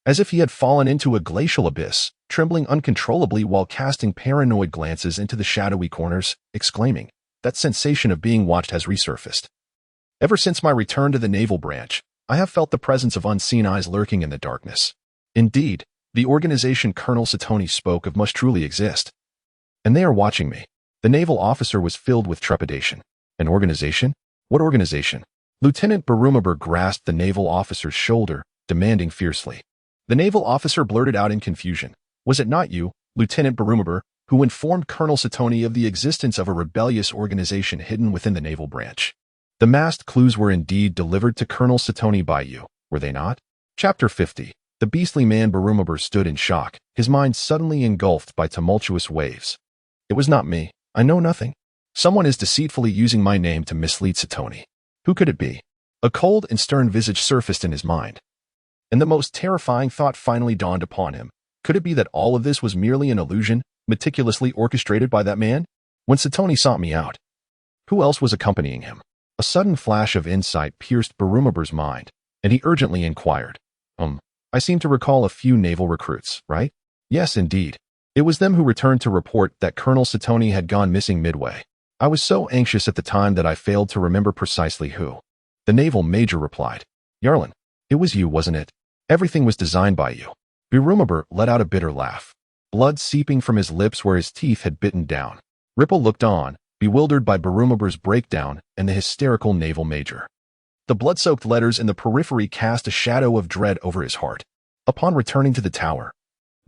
as if he had fallen into a glacial abyss, trembling uncontrollably while casting paranoid glances into the shadowy corners, exclaiming, "That sensation of being watched has resurfaced. Ever since my return to the naval branch, I have felt the presence of unseen eyes lurking in the darkness. Indeed, the organization Colonel Satoni spoke of must truly exist. And they are watching me." The naval officer was filled with trepidation. An organization? What organization? Lieutenant Barumabur grasped the naval officer's shoulder, demanding fiercely. The naval officer blurted out in confusion, "Was it not you, Lieutenant Barumabur, who informed Colonel Satoni of the existence of a rebellious organization hidden within the naval branch? The masked clues were indeed delivered to Colonel Satoni by you, were they not?" Chapter 50. The beastly man Barumabur stood in shock, his mind suddenly engulfed by tumultuous waves. "It was not me. I know nothing. Someone is deceitfully using my name to mislead Satoni. Who could it be?" A cold and stern visage surfaced in his mind, and the most terrifying thought finally dawned upon him. Could it be that all of this was merely an illusion, meticulously orchestrated by that man? When Satoni sought me out, who else was accompanying him? A sudden flash of insight pierced Barumabur's mind, and he urgently inquired, I seem to recall a few naval recruits, right?" "Yes, indeed. It was them who returned to report that Colonel Satoni had gone missing midway. I was so anxious at the time that I failed to remember precisely who." The naval major replied, "Yarlin, it was you, wasn't it? Everything was designed by you." Barumabur let out a bitter laugh, blood seeping from his lips where his teeth had bitten down. Ripple looked on, bewildered by Barumabur's breakdown and the hysterical naval major. The blood-soaked letters in the periphery cast a shadow of dread over his heart. Upon returning to the tower,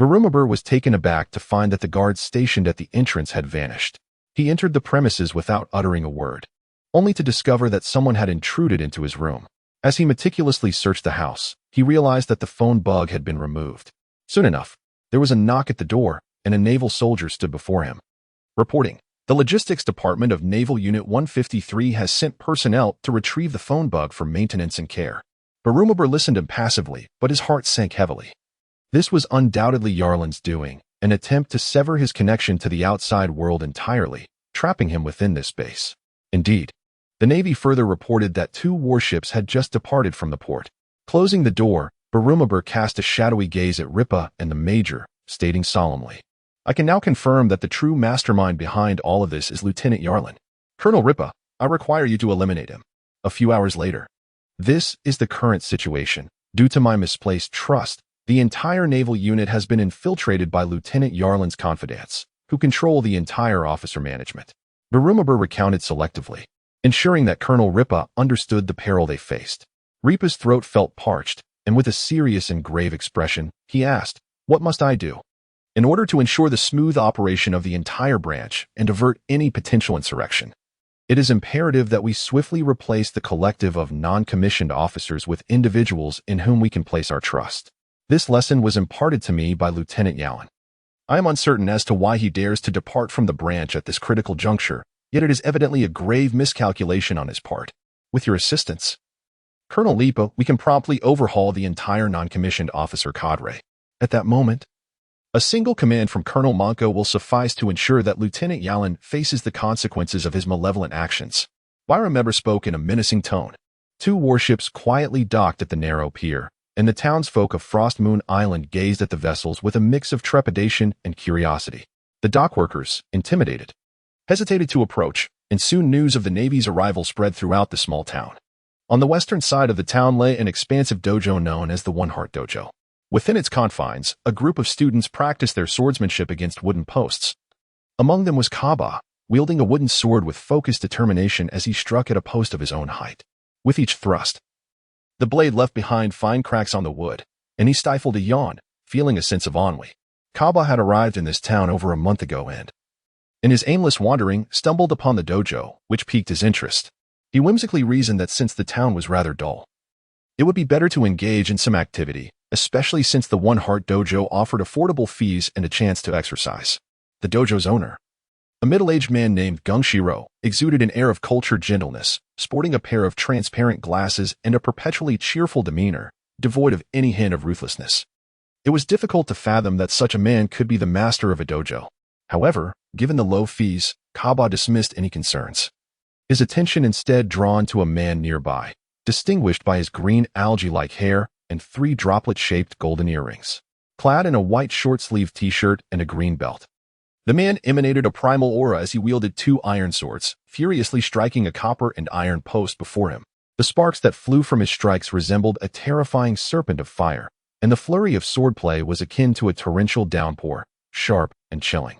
Barumabur was taken aback to find that the guards stationed at the entrance had vanished. He entered the premises without uttering a word, only to discover that someone had intruded into his room. As he meticulously searched the house, he realized that the phone bug had been removed. Soon enough, there was a knock at the door, and a naval soldier stood before him. Reporting, "The Logistics Department of Naval Unit 153 has sent personnel to retrieve the phone bug for maintenance and care." Barumabur listened impassively, but his heart sank heavily. This was undoubtedly Yarlin's doing, an attempt to sever his connection to the outside world entirely, trapping him within this space. Indeed, the Navy further reported that 2 warships had just departed from the port. Closing the door, Barumabur cast a shadowy gaze at Ripa and the Major, stating solemnly, "I can now confirm that the true mastermind behind all of this is Lieutenant Yarlin. Colonel Ripa, I require you to eliminate him." A few hours later. This is the current situation, Due to my misplaced trust, the entire naval unit has been infiltrated by Lieutenant Yarlin's confidants, who control the entire officer management. Barumabur recounted selectively, ensuring that Colonel Ripa understood the peril they faced. Ripa's throat felt parched, and with a serious and grave expression, he asked, "What must I do?" "In order to ensure the smooth operation of the entire branch and avert any potential insurrection, it is imperative that we swiftly replace the collective of non-commissioned officers with individuals in whom we can place our trust. This lesson was imparted to me by Lieutenant Yarlin. I am uncertain as to why he dares to depart from the branch at this critical juncture, yet it is evidently a grave miscalculation on his part. With your assistance, Colonel Lipa, we can promptly overhaul the entire non-commissioned officer cadre. At that moment, a single command from Colonel Monco will suffice to ensure that Lieutenant Yarlin faces the consequences of his malevolent actions." Barumabur spoke in a menacing tone. 2 warships quietly docked at the narrow pier, and the townsfolk of Frost Moon Island gazed at the vessels with a mix of trepidation and curiosity. The dockworkers, intimidated, hesitated to approach, and soon news of the Navy's arrival spread throughout the small town. On the western side of the town lay an expansive dojo known as the One Heart Dojo. Within its confines, a group of students practiced their swordsmanship against wooden posts. Among them was Kaba, wielding a wooden sword with focused determination as he struck at a post of his own height. With each thrust, the blade left behind fine cracks on the wood, and he stifled a yawn, feeling a sense of ennui. Kaba had arrived in this town over a month ago and, in his aimless wandering, stumbled upon the dojo, which piqued his interest. He whimsically reasoned that since the town was rather dull, it would be better to engage in some activity, especially since the One Heart Dojo offered affordable fees and a chance to exercise. The dojo's owner, a middle-aged man named Gungshiro, exuded an air of cultured gentleness, sporting a pair of transparent glasses and a perpetually cheerful demeanor, devoid of any hint of ruthlessness. It was difficult to fathom that such a man could be the master of a dojo. However, given the low fees, Kaba dismissed any concerns. His attention instead drawn to a man nearby, distinguished by his green algae-like hair and 3 droplet-shaped golden earrings, clad in a white short-sleeved t-shirt and a green belt. The man emanated a primal aura as he wielded 2 iron swords, furiously striking a copper and iron post before him. The sparks that flew from his strikes resembled a terrifying serpent of fire, and the flurry of swordplay was akin to a torrential downpour, sharp and chilling.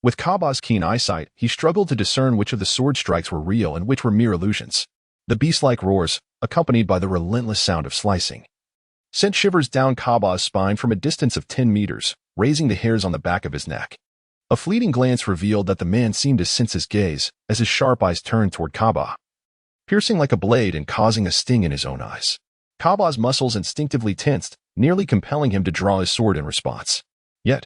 With Kaba's keen eyesight, he struggled to discern which of the sword strikes were real and which were mere illusions. The beast-like roars, accompanied by the relentless sound of slicing, sent shivers down Kaba's spine from a distance of 10 meters, raising the hairs on the back of his neck. A fleeting glance revealed that the man seemed to sense his gaze as his sharp eyes turned toward Kaba, piercing like a blade and causing a sting in his own eyes. Kaba's muscles instinctively tensed, nearly compelling him to draw his sword in response. Yet,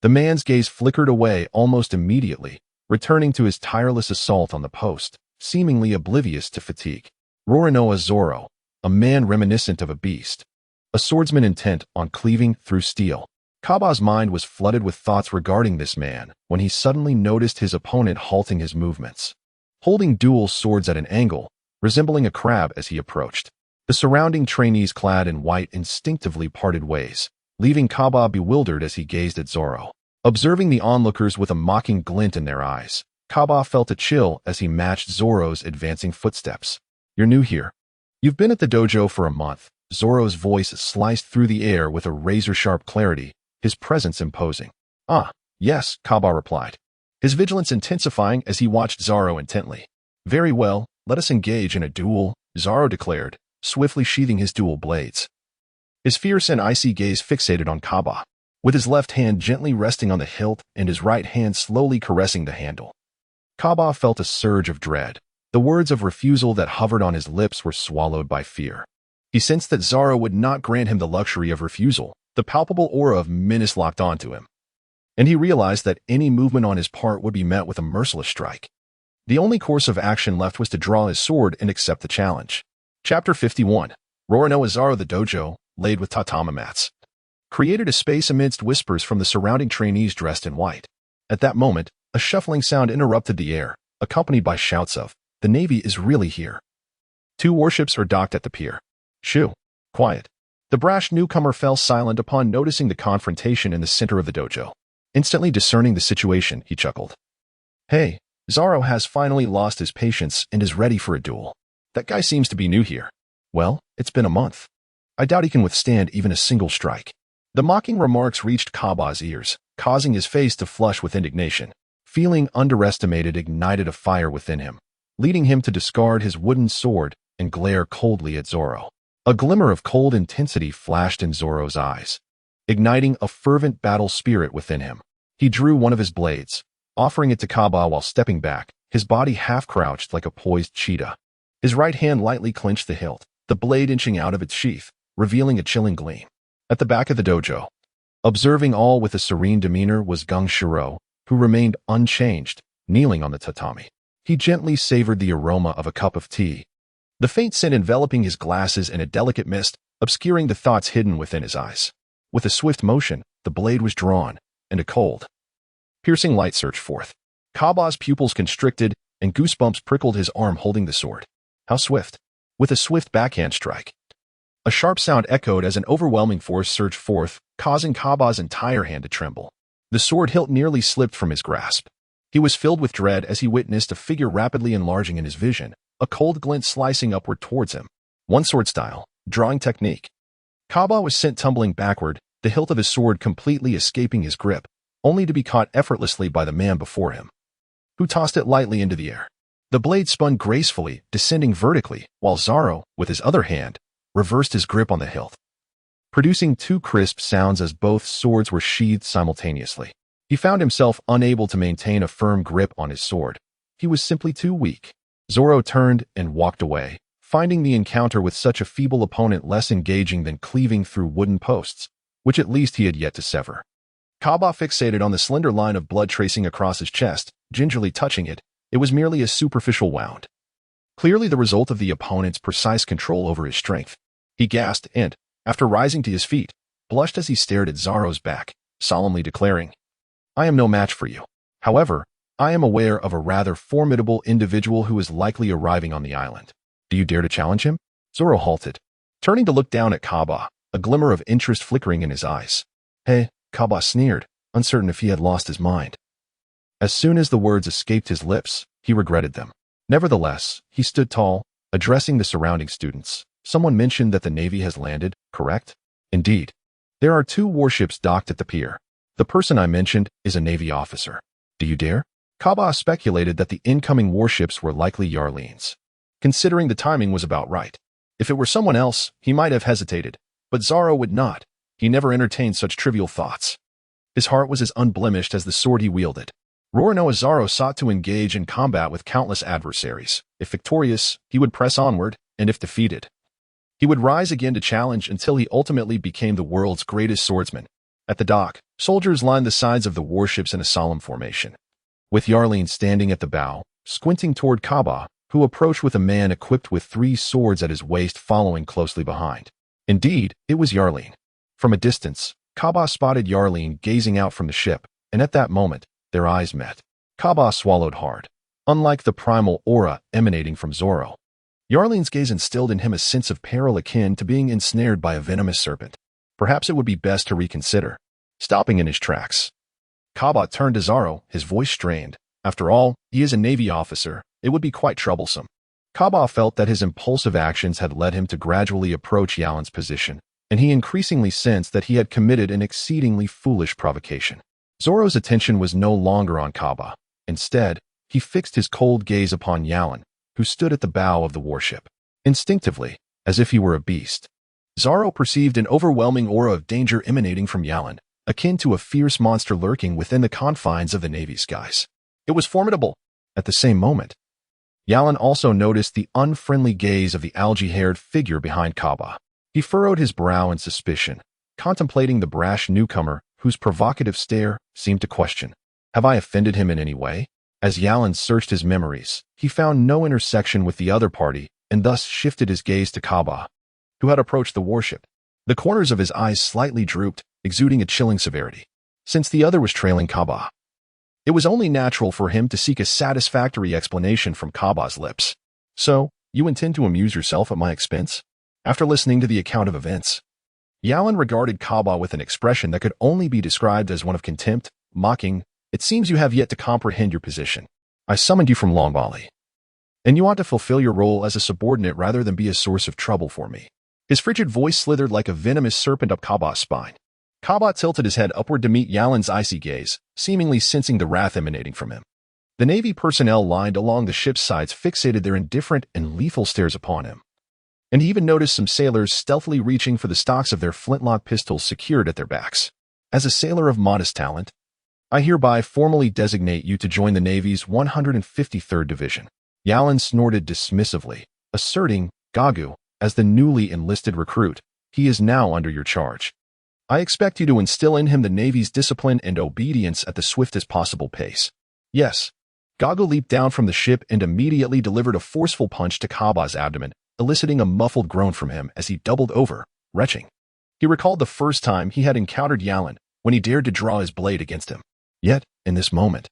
the man's gaze flickered away almost immediately, returning to his tireless assault on the post, seemingly oblivious to fatigue. Rorinoa Zoro, a man reminiscent of a beast, a swordsman intent on cleaving through steel. Kaba's mind was flooded with thoughts regarding this man when he suddenly noticed his opponent halting his movements, holding dual swords at an angle, resembling a crab as he approached. The surrounding trainees clad in white instinctively parted ways, leaving Kaba bewildered as he gazed at Zoro. Observing the onlookers with a mocking glint in their eyes, Kaba felt a chill as he matched Zoro's advancing footsteps. "You're new here. You've been at the dojo for a month." Zoro's voice sliced through the air with a razor-sharp clarity, his presence imposing. "Ah, yes," Kaba replied, his vigilance intensifying as he watched Zoro intently. "Very well, let us engage in a duel," Zoro declared, swiftly sheathing his dual blades. His fierce and icy gaze fixated on Kaba, with his left hand gently resting on the hilt and his right hand slowly caressing the handle. Kaba felt a surge of dread. The words of refusal that hovered on his lips were swallowed by fear. He sensed that Zoro would not grant him the luxury of refusal. The palpable aura of menace locked onto him, and he realized that any movement on his part would be met with a merciless strike. The only course of action left was to draw his sword and accept the challenge. Chapter 51. Rorinoa Zoro. The dojo, laid with tatami mats, created a space amidst whispers from the surrounding trainees dressed in white. At that moment, a shuffling sound interrupted the air, accompanied by shouts of, "The Navy is really here." 2 warships are docked at the pier. "Shoo, quiet." The brash newcomer fell silent upon noticing the confrontation in the center of the dojo. Instantly discerning the situation, he chuckled. "Hey, Zoro has finally lost his patience and is ready for a duel. That guy seems to be new here." "Well, it's been a month." I doubt he can withstand even a single strike. The mocking remarks reached Kaba's ears, causing his face to flush with indignation. Feeling underestimated ignited a fire within him, leading him to discard his wooden sword and glare coldly at Zoro. A glimmer of cold intensity flashed in Zoro's eyes, igniting a fervent battle spirit within him. He drew one of his blades, offering it to Kaba while stepping back, his body half-crouched like a poised cheetah. His right hand lightly clenched the hilt, the blade inching out of its sheath, revealing a chilling gleam. At the back of the dojo, observing all with a serene demeanor, was Gung Shiro, who remained unchanged, kneeling on the tatami. He gently savored the aroma of a cup of tea, the faint scent enveloping his glasses in a delicate mist, obscuring the thoughts hidden within his eyes. With a swift motion, the blade was drawn, and a cold, piercing light surged forth. Kaba's pupils constricted, and goosebumps prickled his arm holding the sword. How swift! With a swift backhand strike, a sharp sound echoed as an overwhelming force surged forth, causing Kaba's entire hand to tremble. The sword hilt nearly slipped from his grasp. He was filled with dread as he witnessed a figure rapidly enlarging in his vision, a cold glint slicing upward towards him. One sword style, drawing technique. Kaba was sent tumbling backward, the hilt of his sword completely escaping his grip, only to be caught effortlessly by the man before him, who tossed it lightly into the air. The blade spun gracefully, descending vertically, while Zoro, with his other hand, reversed his grip on the hilt, producing two crisp sounds as both swords were sheathed simultaneously. He found himself unable to maintain a firm grip on his sword. He was simply too weak. Zoro turned and walked away, finding the encounter with such a feeble opponent less engaging than cleaving through wooden posts, which at least he had yet to sever. Kaba fixated on the slender line of blood tracing across his chest, gingerly touching it. It was merely a superficial wound, clearly the result of the opponent's precise control over his strength. He gasped and, after rising to his feet, blushed as he stared at Zoro's back, solemnly declaring, "I am no match for you. However, I am aware of a rather formidable individual who is likely arriving on the island. Do you dare to challenge him?" Zoro halted, turning to look down at Kaba, a glimmer of interest flickering in his eyes. "Hey," Kaba sneered, uncertain if he had lost his mind. As soon as the words escaped his lips, he regretted them. Nevertheless, he stood tall, addressing the surrounding students. "Someone mentioned that the Navy has landed, correct?" "Indeed. There are 2 warships docked at the pier. The person I mentioned is a Navy officer. Do you dare?" Kaba speculated that the incoming warships were likely Yarlines, considering the timing was about right. If it were someone else, he might have hesitated, but Zoro would not. He never entertained such trivial thoughts. His heart was as unblemished as the sword he wielded. Roronoa Zoro sought to engage in combat with countless adversaries. If victorious, he would press onward, and if defeated, he would rise again to challenge until he ultimately became the world's greatest swordsman. At the dock, soldiers lined the sides of the warships in a solemn formation, with Yarline standing at the bow, squinting toward Kaba, who approached with a man equipped with 3 swords at his waist following closely behind. Indeed, it was Yarline. From a distance, Kaba spotted Yarline gazing out from the ship, and at that moment, their eyes met. Kaba swallowed hard. Unlike the primal aura emanating from Zoro, Yarline's gaze instilled in him a sense of peril akin to being ensnared by a venomous serpent. Perhaps it would be best to reconsider. Stopping in his tracks, Kaba turned to Zoro, his voice strained. After all, he is a Navy officer. It would be quite troublesome. Kaba felt that his impulsive actions had led him to gradually approach Yalin's position, and he increasingly sensed that he had committed an exceedingly foolish provocation. Zoro's attention was no longer on Kaba. Instead, he fixed his cold gaze upon Yalin, who stood at the bow of the warship. Instinctively, as if he were a beast, Zoro perceived an overwhelming aura of danger emanating from Yalin, akin to a fierce monster lurking within the confines of the Navy skies. It was formidable. At the same moment, Yalin also noticed the unfriendly gaze of the algae-haired figure behind Kaba. He furrowed his brow in suspicion, contemplating the brash newcomer whose provocative stare seemed to question, "Have I offended him in any way?" As Yalin searched his memories, he found no intersection with the other party and thus shifted his gaze to Kaba, who had approached the warship. The corners of his eyes slightly drooped, exuding a chilling severity. Since the other was trailing Kaba, it was only natural for him to seek a satisfactory explanation from Kaba's lips. "So, you intend to amuse yourself at my expense?" After listening to the account of events, Yalin regarded Kaba with an expression that could only be described as one of contempt, mocking. "It seems you have yet to comprehend your position. I summoned you from Long Valley, and you ought to fulfill your role as a subordinate rather than be a source of trouble for me. His frigid voice slithered like a venomous serpent up Kaba's spine. Kaba tilted his head upward to meet Yalin's icy gaze, seemingly sensing the wrath emanating from him. The Navy personnel lined along the ship's sides fixated their indifferent and lethal stares upon him. And he even noticed some sailors stealthily reaching for the stocks of their flintlock pistols secured at their backs. As a sailor of modest talent, I hereby formally designate you to join the Navy's 153rd Division. Yalin snorted dismissively, asserting, Gagu, as the newly enlisted recruit, he is now under your charge. I expect you to instill in him the Navy's discipline and obedience at the swiftest possible pace. Yes. Gagu leaped down from the ship and immediately delivered a forceful punch to Kaba's abdomen, eliciting a muffled groan from him as he doubled over, retching. He recalled the first time he had encountered Yalin when he dared to draw his blade against him. Yet, in this moment,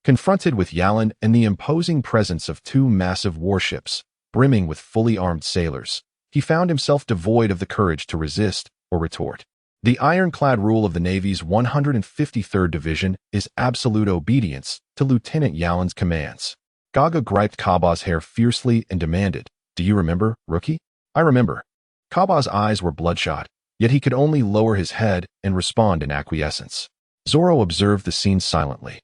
confronted with Yalin and the imposing presence of two massive warships, brimming with fully armed sailors, he found himself devoid of the courage to resist or retort. The ironclad rule of the Navy's 153rd Division is absolute obedience to Lieutenant Yalin's commands. Gaga griped Kaba's hair fiercely and demanded, Do you remember, rookie? I remember. Kaba's eyes were bloodshot, yet he could only lower his head and respond in acquiescence. Zoro observed the scene silently,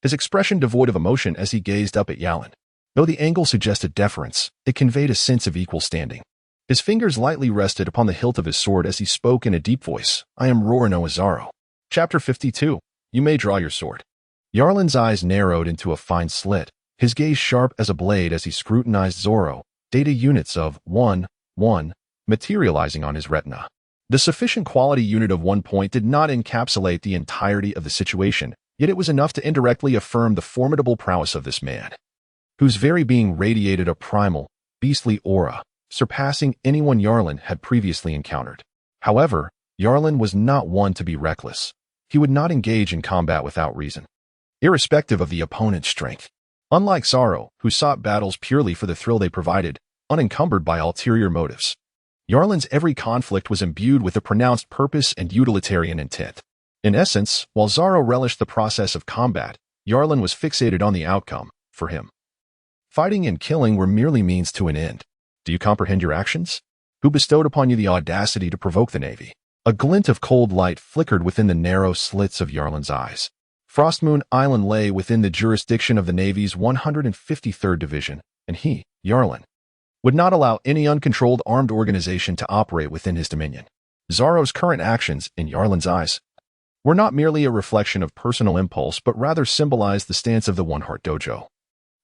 his expression devoid of emotion as he gazed up at Yalin. Though the angle suggested deference, it conveyed a sense of equal standing. His fingers lightly rested upon the hilt of his sword as he spoke in a deep voice. I am Rorano Zoro. Chapter 52. You may draw your sword. Yarlin's eyes narrowed into a fine slit, his gaze sharp as a blade as he scrutinized Zoro, data units of 1, 1, materializing on his retina. The sufficient quality unit of 1 point did not encapsulate the entirety of the situation, yet it was enough to indirectly affirm the formidable prowess of this man, whose very being radiated a primal, beastly aura, surpassing anyone Yarlin had previously encountered. However, Yarlin was not one to be reckless. He would not engage in combat without reason, irrespective of the opponent's strength. Unlike Zoro, who sought battles purely for the thrill they provided, unencumbered by ulterior motives, Yarlin's every conflict was imbued with a pronounced purpose and utilitarian intent. In essence, while Zoro relished the process of combat, Yarlin was fixated on the outcome. For him, fighting and killing were merely means to an end. Do you comprehend your actions? Who bestowed upon you the audacity to provoke the Navy? A glint of cold light flickered within the narrow slits of Yarlin's eyes. Frostmoon Island lay within the jurisdiction of the Navy's 153rd Division, and he, Yarlin, would not allow any uncontrolled armed organization to operate within his dominion. Zoro's current actions, in Yarlin's eyes, were not merely a reflection of personal impulse but rather symbolized the stance of the One Heart Dojo,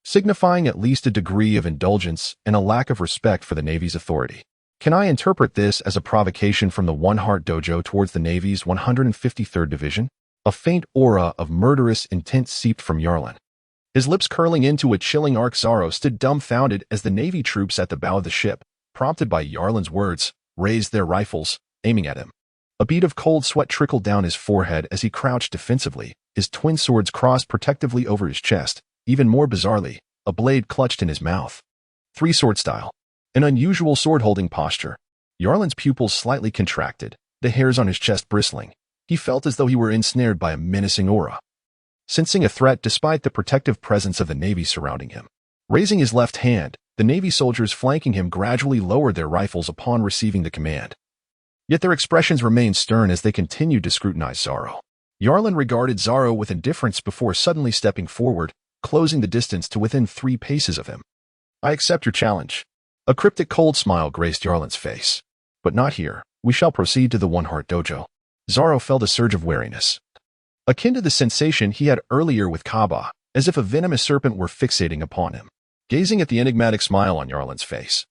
signifying at least a degree of indulgence and a lack of respect for the Navy's authority. Can I interpret this as a provocation from the One Heart Dojo towards the Navy's 153rd Division? A faint aura of murderous intent seeped from Yarlin. His lips curling into a chilling arc. Zoro stood dumbfounded as the Navy troops at the bow of the ship, prompted by Yarlin's words, raised their rifles, aiming at him. A bead of cold sweat trickled down his forehead as he crouched defensively, his twin swords crossed protectively over his chest. Even more bizarrely, a blade clutched in his mouth. Three-sword style. An unusual sword-holding posture. Yarlin's pupils slightly contracted, the hairs on his chest bristling. He felt as though he were ensnared by a menacing aura, sensing a threat despite the protective presence of the Navy surrounding him. Raising his left hand, the Navy soldiers flanking him gradually lowered their rifles upon receiving the command. Yet their expressions remained stern as they continued to scrutinize Zoro. Yarlin regarded Zoro with indifference before suddenly stepping forward, closing the distance to within 3 paces of him. I accept your challenge. A cryptic cold smile graced Yarlin's face. But not here. We shall proceed to the One Heart Dojo. Zoro felt a surge of wariness, akin to the sensation he had earlier with Kaba, as if a venomous serpent were fixating upon him. Gazing at the enigmatic smile on Yarlin's face,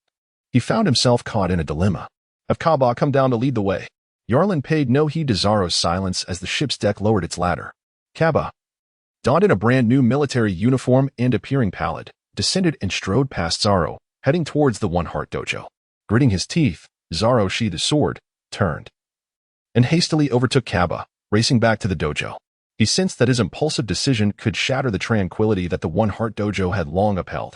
he found himself caught in a dilemma. Have Kaba come down to lead the way? Yarlin paid no heed to Zoro's silence as the ship's deck lowered its ladder. Kaba, donned in a brand-new military uniform and appearing pallid, descended and strode past Zoro, heading towards the One Heart Dojo. Gritting his teeth, Zoro sheathed his sword, turned, and hastily overtook Kaba, racing back to the dojo. He sensed that his impulsive decision could shatter the tranquility that the One Heart Dojo had long upheld.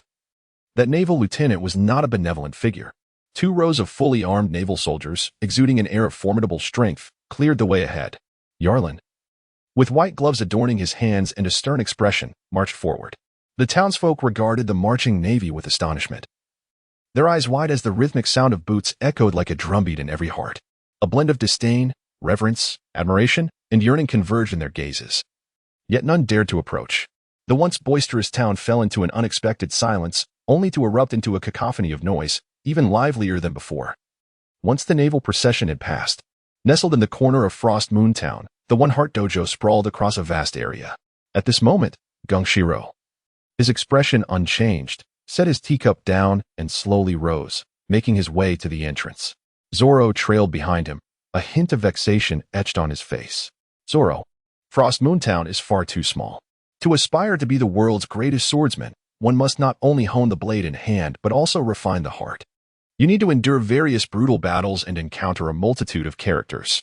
That naval lieutenant was not a benevolent figure. 2 rows of fully armed naval soldiers, exuding an air of formidable strength, cleared the way ahead. Yarlin, with white gloves adorning his hands and a stern expression, marched forward. The townsfolk regarded the marching Navy with astonishment. their eyes wide as the rhythmic sound of boots echoed like a drumbeat in every heart. A blend of disdain, reverence, admiration, and yearning converged in their gazes. Yet none dared to approach. The once boisterous town fell into an unexpected silence, only to erupt into a cacophony of noise, even livelier than before. Once the naval procession had passed, nestled in the corner of Frost Moon Town, the One Heart Dojo sprawled across a vast area. At this moment, Gungshiro, his expression unchanged, set his teacup down and slowly rose, making his way to the entrance. Zoro trailed behind him, a hint of vexation etched on his face. Zoro, Frost Moon Town is far too small. To aspire to be the world's greatest swordsman, one must not only hone the blade in hand but also refine the heart. You need to endure various brutal battles and encounter a multitude of characters.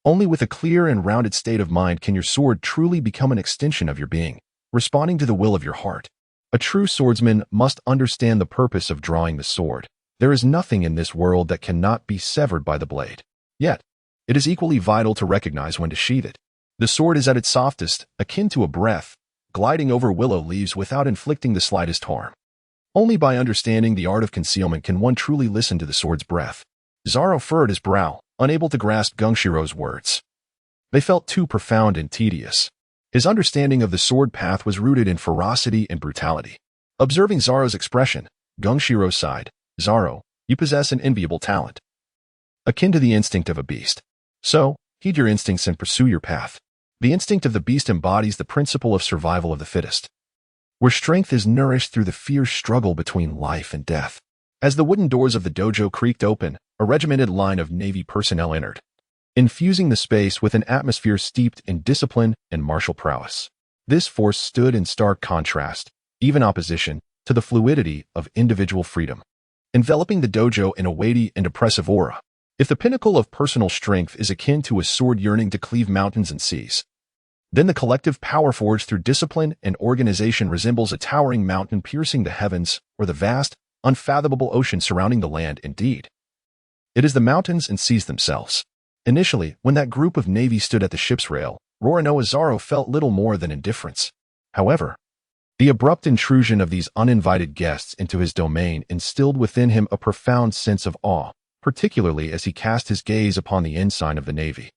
Only with a clear and rounded state of mind can your sword truly become an extension of your being, responding to the will of your heart. A true swordsman must understand the purpose of drawing the sword. There is nothing in this world that cannot be severed by the blade. Yet, it is equally vital to recognize when to sheath it. The sword is at its softest, akin to a breath, gliding over willow leaves without inflicting the slightest harm. Only by understanding the art of concealment can one truly listen to the sword's breath. Zoro furrowed his brow, unable to grasp Gunshiro's words. They felt too profound and tedious. His understanding of the sword path was rooted in ferocity and brutality. Observing Zoro's expression, Gungshiro sighed. Zoro, you possess an enviable talent, akin to the instinct of a beast. So, heed your instincts and pursue your path. The instinct of the beast embodies the principle of survival of the fittest, where strength is nourished through the fierce struggle between life and death. As the wooden doors of the dojo creaked open, a regimented line of Navy personnel entered, infusing the space with an atmosphere steeped in discipline and martial prowess. This force stood in stark contrast, even opposition, to the fluidity of individual freedom, enveloping the dojo in a weighty and oppressive aura. If the pinnacle of personal strength is akin to a sword yearning to cleave mountains and seas, then the collective power forged through discipline and organization resembles a towering mountain piercing the heavens or the vast, unfathomable ocean surrounding the land. Indeed, it is the mountains and seas themselves. Initially, when that group of Navy stood at the ship's rail, Roronoa Zoro felt little more than indifference. However, the abrupt intrusion of these uninvited guests into his domain instilled within him a profound sense of awe, particularly as he cast his gaze upon the ensign of the Navy,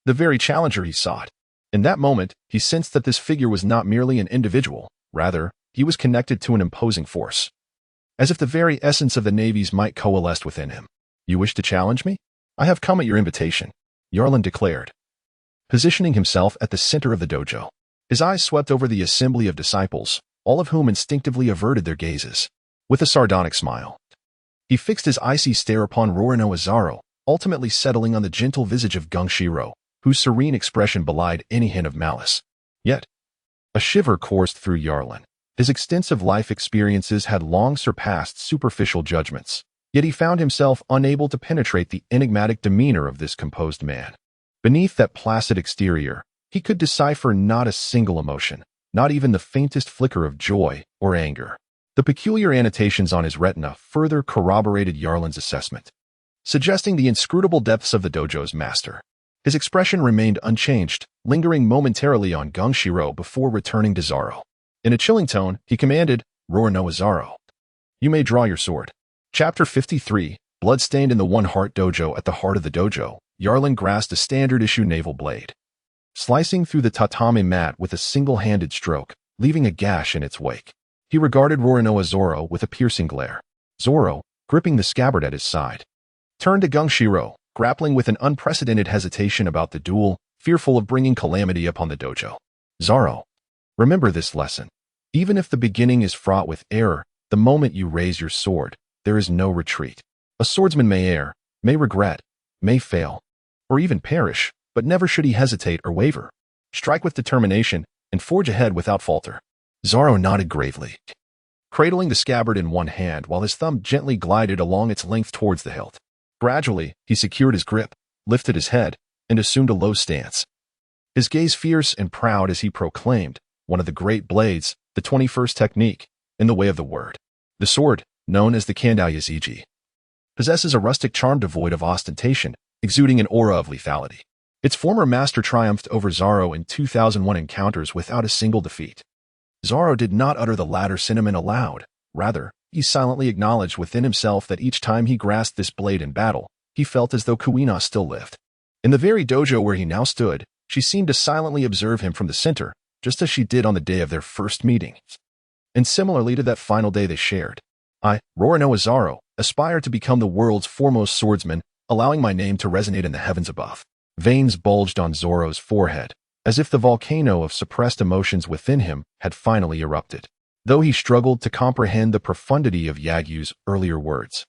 the very challenger he sought. In that moment, he sensed that this figure was not merely an individual, rather, he was connected to an imposing force, as if the very essence of the Navy's might coalesced within him. You wish to challenge me? I have come at your invitation, Yarlin declared, positioning himself at the center of the dojo. His eyes swept over the assembly of disciples, all of whom instinctively averted their gazes. With a sardonic smile, he fixed his icy stare upon Roronoa Zoro, ultimately settling on the gentle visage of Gungshiro, whose serene expression belied any hint of malice. Yet, a shiver coursed through Yarlin. His extensive life experiences had long surpassed superficial judgments, yet he found himself unable to penetrate the enigmatic demeanor of this composed man. Beneath that placid exterior, he could decipher not a single emotion, not even the faintest flicker of joy or anger. The peculiar annotations on his retina further corroborated Yarlin's assessment, suggesting the inscrutable depths of the dojo's master. His expression remained unchanged, lingering momentarily on Gungshiro before returning to Zoro. In a chilling tone, he commanded, Roronoa Zoro, you may draw your sword. Chapter 53, Bloodstained in the One Heart Dojo. At the heart of the dojo, Yarlin grasped a standard-issue naval blade, slicing through the tatami mat with a single-handed stroke, leaving a gash in its wake. He regarded Roronoa Zoro with a piercing glare. Zoro, gripping the scabbard at his side, turned to Gungshiro, grappling with an unprecedented hesitation about the duel, fearful of bringing calamity upon the dojo. Zoro, remember this lesson. Even if the beginning is fraught with error, the moment you raise your sword, there is no retreat. A swordsman may err, may regret, may fail, or even perish, but never should he hesitate or waver. Strike with determination and forge ahead without falter. Zoro nodded gravely, cradling the scabbard in one hand while his thumb gently glided along its length towards the hilt. Gradually, he secured his grip, lifted his head, and assumed a low stance. His gaze fierce and proud as he proclaimed, one of the great blades, the 21st technique, in the way of the word. The sword, known as the Kandai Yaziji, possesses a rustic charm devoid of ostentation, exuding an aura of lethality. Its former master triumphed over Zoro in 2001 encounters without a single defeat. Zoro did not utter the latter sentiment aloud. Rather, He silently acknowledged within himself that each time he grasped this blade in battle, he felt as though Kuina still lived. In the very dojo where he now stood, she seemed to silently observe him from the center, just as she did on the day of their first meeting. And similarly to that final day they shared. I, Rorano Azaro, aspire to become the world's foremost swordsman, allowing my name to resonate in the heavens above. Veins bulged on Zoro's forehead, as if the volcano of suppressed emotions within him had finally erupted. Though he struggled to comprehend the profundity of Yagyu's earlier words,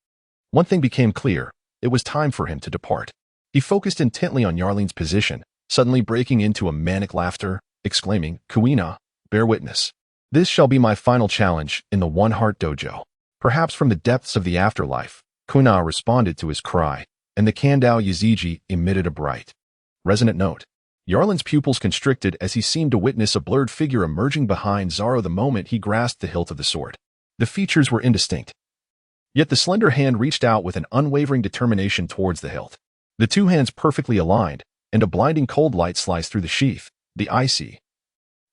one thing became clear: it was time for him to depart. He focused intently on Yarline's position, suddenly breaking into a manic laughter, exclaiming, "Kuina, bear witness. This shall be my final challenge in the One Heart Dojo." Perhaps from the depths of the afterlife, Kuina responded to his cry, and the Kandao Yaziji emitted a bright, resonant note. Yarlin's pupils constricted as he seemed to witness a blurred figure emerging behind Zoro the moment he grasped the hilt of the sword. The features were indistinct, yet the slender hand reached out with an unwavering determination towards the hilt. The two hands perfectly aligned, and a blinding cold light sliced through the sheath, the icy,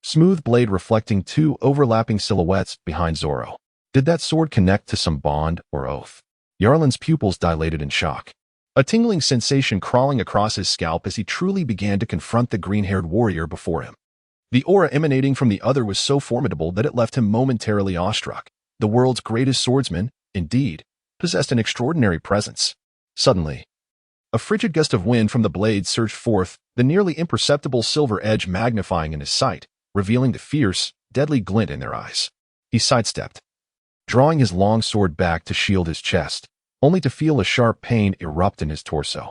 smooth blade reflecting two overlapping silhouettes behind Zoro. Did that sword connect to some bond or oath? Yarlin's pupils dilated in shock. A tingling sensation crawling across his scalp as he truly began to confront the green-haired warrior before him. The aura emanating from the other was so formidable that it left him momentarily awestruck. The world's greatest swordsman, indeed, possessed an extraordinary presence. Suddenly, a frigid gust of wind from the blade surged forth, the nearly imperceptible silver edge magnifying in his sight, revealing the fierce, deadly glint in their eyes. He sidestepped, drawing his long sword back to shield his chest, only to feel a sharp pain erupt in his torso.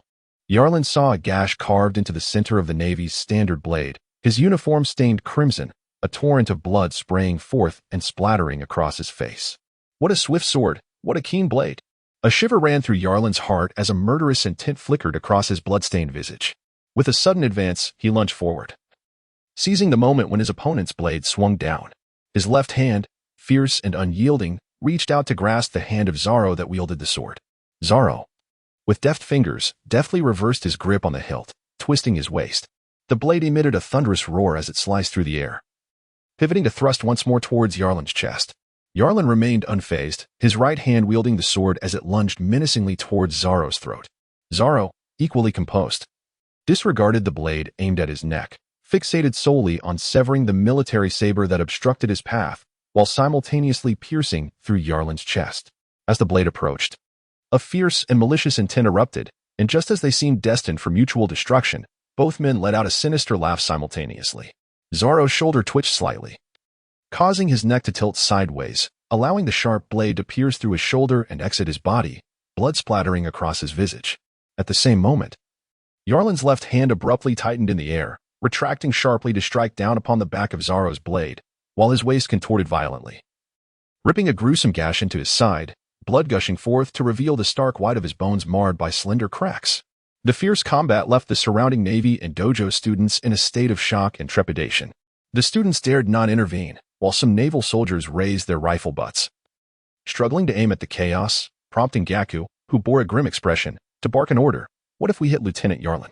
Yarlin saw a gash carved into the center of the Navy's standard blade, his uniform stained crimson, a torrent of blood spraying forth and splattering across his face. What a swift sword, what a keen blade! A shiver ran through Yarlin's heart as a murderous intent flickered across his blood-stained visage. With a sudden advance, he lunged forward, seizing the moment when his opponent's blade swung down. His left hand, fierce and unyielding, reached out to grasp the hand of Zoro that wielded the sword. Zoro, with deft fingers, deftly reversed his grip on the hilt, twisting his waist. The blade emitted a thunderous roar as it sliced through the air, pivoting to thrust once more towards Yarlin's chest. Yarlin remained unfazed, his right hand wielding the sword as it lunged menacingly towards Zoro's throat. Zoro, equally composed, disregarded the blade aimed at his neck, fixated solely on severing the military saber that obstructed his path, while simultaneously piercing through Yarlin's chest. As the blade approached, a fierce and malicious intent erupted, and just as they seemed destined for mutual destruction, both men let out a sinister laugh simultaneously. Zoro's shoulder twitched slightly, causing his neck to tilt sideways, allowing the sharp blade to pierce through his shoulder and exit his body, blood splattering across his visage. At the same moment, Yarlin's left hand abruptly tightened in the air, retracting sharply to strike down upon the back of Zoro's blade, while his waist contorted violently, ripping a gruesome gash into his side, blood gushing forth to reveal the stark white of his bones marred by slender cracks. The fierce combat left the surrounding Navy and dojo students in a state of shock and trepidation. The students dared not intervene, while some naval soldiers raised their rifle butts, struggling to aim at the chaos, prompting Gaku, who bore a grim expression, to bark an order. "What if we hit Lieutenant Yarlin?"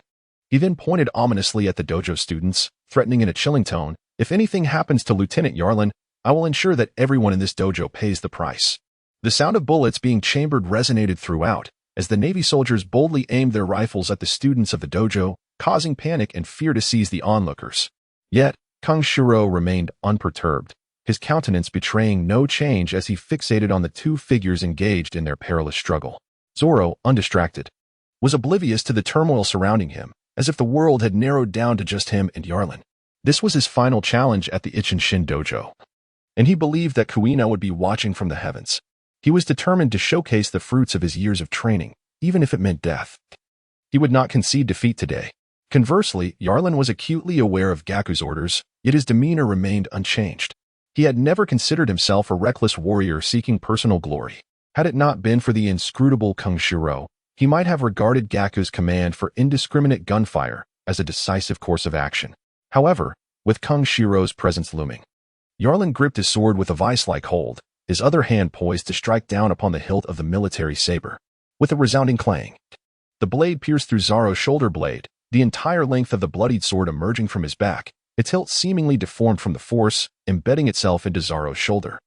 He then pointed ominously at the dojo students, threatening in a chilling tone, "If anything happens to Lieutenant Yarlin, I will ensure that everyone in this dojo pays the price." The sound of bullets being chambered resonated throughout, as the Navy soldiers boldly aimed their rifles at the students of the dojo, causing panic and fear to seize the onlookers. Yet, Kang Shiro remained unperturbed, his countenance betraying no change as he fixated on the two figures engaged in their perilous struggle. Zoro, undistracted, was oblivious to the turmoil surrounding him, as if the world had narrowed down to just him and Yarlin. This was his final challenge at the Ichinshin dojo, and he believed that Kuina would be watching from the heavens. He was determined to showcase the fruits of his years of training, even if it meant death. He would not concede defeat today. Conversely, Yarlin was acutely aware of Gaku's orders, yet his demeanor remained unchanged. He had never considered himself a reckless warrior seeking personal glory. Had it not been for the inscrutable Kang Shiro, he might have regarded Gaku's command for indiscriminate gunfire as a decisive course of action. However, with Kang Shiro's presence looming, Yarlin gripped his sword with a vice-like hold, his other hand poised to strike down upon the hilt of the military saber. With a resounding clang, the blade pierced through Zoro's shoulder blade, the entire length of the bloodied sword emerging from his back, its hilt seemingly deformed from the force, embedding itself into Zoro's shoulder.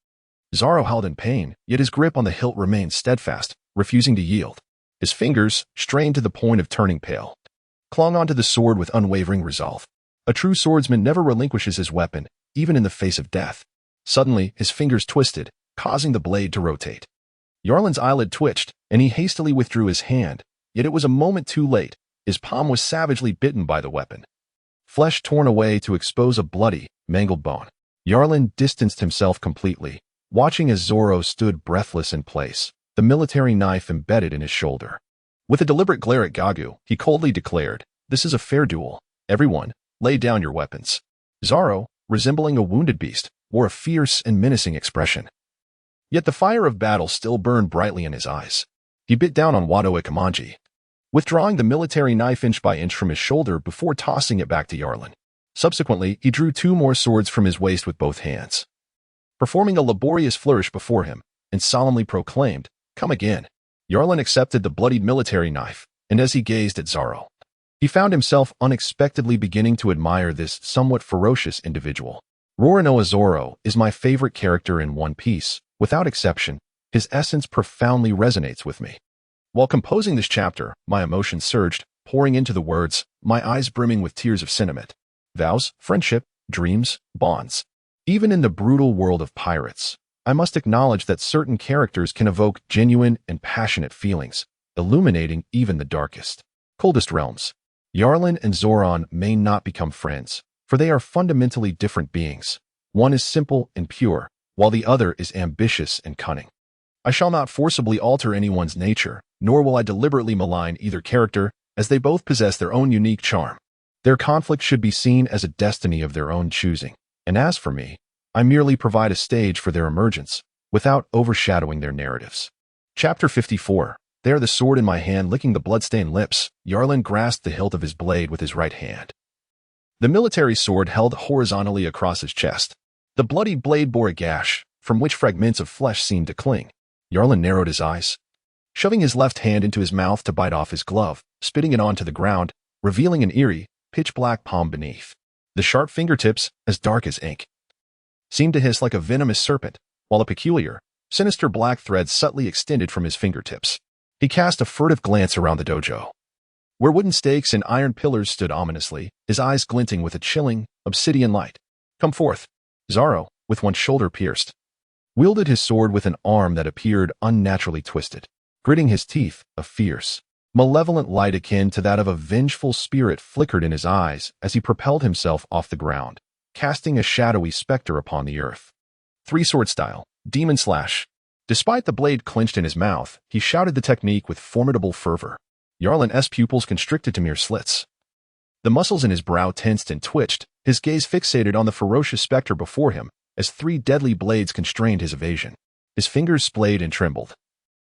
Zoro howled in pain, yet his grip on the hilt remained steadfast, refusing to yield. His fingers, strained to the point of turning pale, clung onto the sword with unwavering resolve. A true swordsman never relinquishes his weapon, even in the face of death. Suddenly, his fingers twisted, causing the blade to rotate. Yarlin's eyelid twitched, and he hastily withdrew his hand, yet it was a moment too late. His palm was savagely bitten by the weapon. Flesh torn away to expose a bloody, mangled bone. Yarlin distanced himself completely, watching as Zoro stood breathless in place, the military knife embedded in his shoulder. With a deliberate glare at Gagu, he coldly declared, "This is a fair duel. Everyone, lay down your weapons." Zoro, resembling a wounded beast, wore a fierce and menacing expression. Yet the fire of battle still burned brightly in his eyes. He bit down on Wado Ikamanji, withdrawing the military knife inch by inch from his shoulder before tossing it back to Yarlin. Subsequently, he drew 2 more swords from his waist with both hands, performing a laborious flourish before him, and solemnly proclaimed, "Come again." Yarlin accepted the bloodied military knife, and as he gazed at Zoro, he found himself unexpectedly beginning to admire this somewhat ferocious individual. Roronoa Zoro is my favorite character in One Piece. Without exception, his essence profoundly resonates with me. While composing this chapter, my emotions surged, pouring into the words, my eyes brimming with tears of sentiment. Vows, friendship, dreams, bonds. Even in the brutal world of pirates, I must acknowledge that certain characters can evoke genuine and passionate feelings, illuminating even the darkest, coldest realms. Yarlin and Zoran may not become friends, for they are fundamentally different beings. One is simple and pure, while the other is ambitious and cunning. I shall not forcibly alter anyone's nature, nor will I deliberately malign either character, as they both possess their own unique charm. Their conflict should be seen as a destiny of their own choosing, and as for me, I merely provide a stage for their emergence, without overshadowing their narratives. Chapter 54. There, the sword in my hand licking the blood-stained lips, Yarlin grasped the hilt of his blade with his right hand. The military sword held horizontally across his chest. The bloody blade bore a gash, from which fragments of flesh seemed to cling. Yarlin narrowed his eyes, shoving his left hand into his mouth to bite off his glove, spitting it onto the ground, revealing an eerie, pitch-black palm beneath. The sharp fingertips, as dark as ink, seemed to hiss like a venomous serpent, while a peculiar, sinister black thread subtly extended from his fingertips. He cast a furtive glance around the dojo, where wooden stakes and iron pillars stood ominously, his eyes glinting with a chilling, obsidian light. "Come forth." Zoro, with one shoulder pierced, wielded his sword with an arm that appeared unnaturally twisted, gritting his teeth. A fierce, malevolent light akin to that of a vengeful spirit flickered in his eyes as he propelled himself off the ground, casting a shadowy specter upon the earth. Three-sword style, demon slash. Despite the blade clenched in his mouth, he shouted the technique with formidable fervor. Yarlin's pupils constricted to mere slits. The muscles in his brow tensed and twitched, his gaze fixated on the ferocious specter before him as 3 deadly blades constrained his evasion. His fingers splayed and trembled,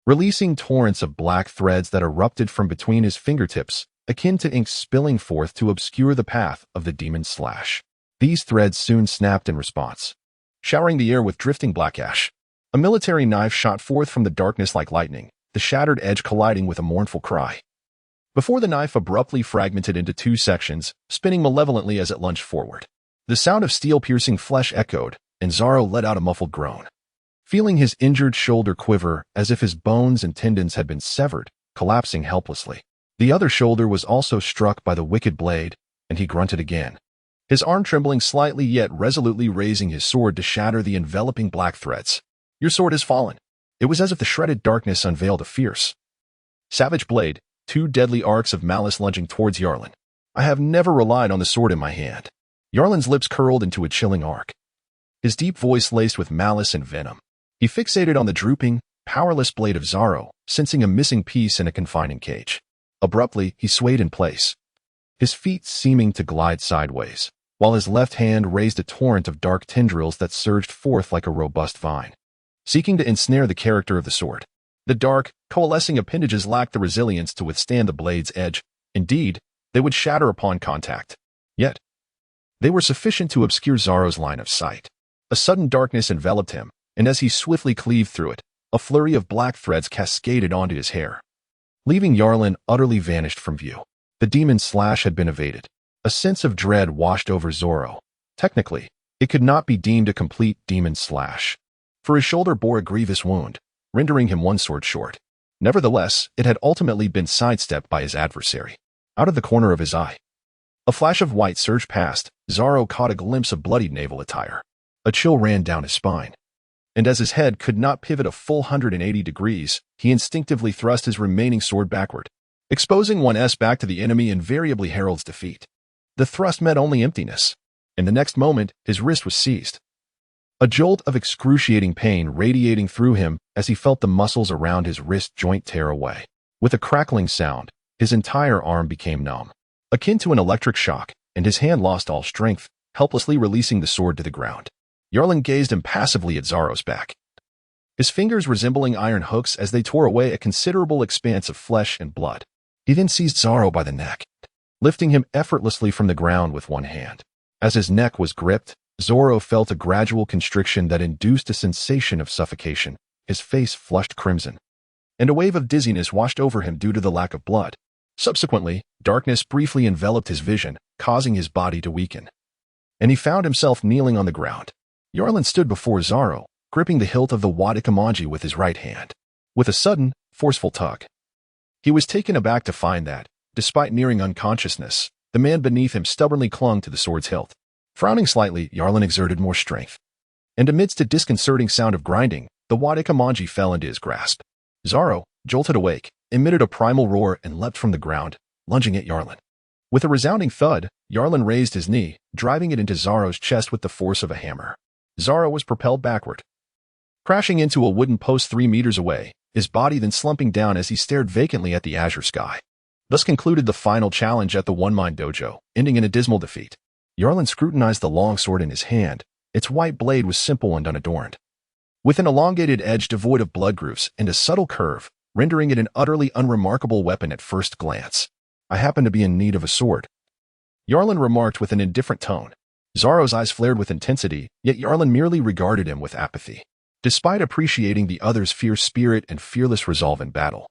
releasing torrents of black threads that erupted from between his fingertips, akin to ink spilling forth to obscure the path of the demon's slash. These threads soon snapped in response, showering the air with drifting black ash. A military knife shot forth from the darkness like lightning, the shattered edge colliding with a mournful cry, before the knife abruptly fragmented into 2 sections, spinning malevolently as it lunged forward. The sound of steel-piercing flesh echoed, and Zoro let out a muffled groan, feeling his injured shoulder quiver as if his bones and tendons had been severed, collapsing helplessly. The other shoulder was also struck by the wicked blade, and he grunted again, his arm trembling slightly yet resolutely raising his sword to shatter the enveloping black threads. "Your sword has fallen." It was as if the shredded darkness unveiled a fierce, savage blade, 2 deadly arcs of malice lunging towards Yarlin. I have never relied on the sword in my hand. Yarlin's lips curled into a chilling arc, his deep voice laced with malice and venom. He fixated on the drooping, powerless blade of Zoro, sensing a missing piece in a confining cage. Abruptly, he swayed in place, his feet seeming to glide sideways, while his left hand raised a torrent of dark tendrils that surged forth like a robust vine, seeking to ensnare the character of the sword. The dark, coalescing appendages lacked the resilience to withstand the blade's edge. Indeed, they would shatter upon contact. Yet, they were sufficient to obscure Zoro's line of sight. A sudden darkness enveloped him, and as he swiftly cleaved through it, a flurry of black threads cascaded onto his hair, leaving Yarlin utterly vanished from view. The demon's slash had been evaded. A sense of dread washed over Zoro. Technically, it could not be deemed a complete demon slash. for his shoulder bore a grievous wound, rendering him one sword short. Nevertheless, it had ultimately been sidestepped by his adversary. Out of the corner of his eye, a flash of white surged past. Zaro caught a glimpse of bloodied naval attire. A chill ran down his spine. And as his head could not pivot a full 180 degrees, he instinctively thrust his remaining sword backward. Exposing one's back to the enemy invariably heralds defeat. The thrust met only emptiness. In the next moment, his wrist was seized. A jolt of excruciating pain radiating through him as he felt the muscles around his wrist joint tear away. With a crackling sound, his entire arm became numb, akin to an electric shock, and his hand lost all strength, helplessly releasing the sword to the ground. Yarlin gazed impassively at Zaro's back, his fingers resembling iron hooks as they tore away a considerable expanse of flesh and blood. He then seized Zaro by the neck, lifting him effortlessly from the ground with one hand. As his neck was gripped, Zaro felt a gradual constriction that induced a sensation of suffocation. His face flushed crimson, and a wave of dizziness washed over him due to the lack of blood. Subsequently, darkness briefly enveloped his vision, causing his body to weaken, and he found himself kneeling on the ground. Yarlin stood before Zaro, gripping the hilt of the wadikamanji with his right hand. With a sudden, forceful tug, he was taken aback to find that, despite nearing unconsciousness, the man beneath him stubbornly clung to the sword's hilt. Frowning slightly, Yarlin exerted more strength, and amidst a disconcerting sound of grinding, the wadikamanji fell into his grasp. Zaro, jolted awake, emitted a primal roar and leapt from the ground, lunging at Yarlin. With a resounding thud, Yarlin raised his knee, driving it into Zaro's chest with the force of a hammer. Zaro was propelled backward, crashing into a wooden post 3 meters away, his body then slumping down as he stared vacantly at the azure sky. Thus concluded the final challenge at the One Mind Dojo, ending in a dismal defeat. Yarlin scrutinized the long sword in his hand. Its white blade was simple and unadorned, with an elongated edge devoid of blood grooves and a subtle curve, rendering it an utterly unremarkable weapon at first glance. I happen to be in need of a sword, Yarlin remarked with an indifferent tone. Zaro's eyes flared with intensity, yet Yarlin merely regarded him with apathy, despite appreciating the other's fierce spirit and fearless resolve in battle.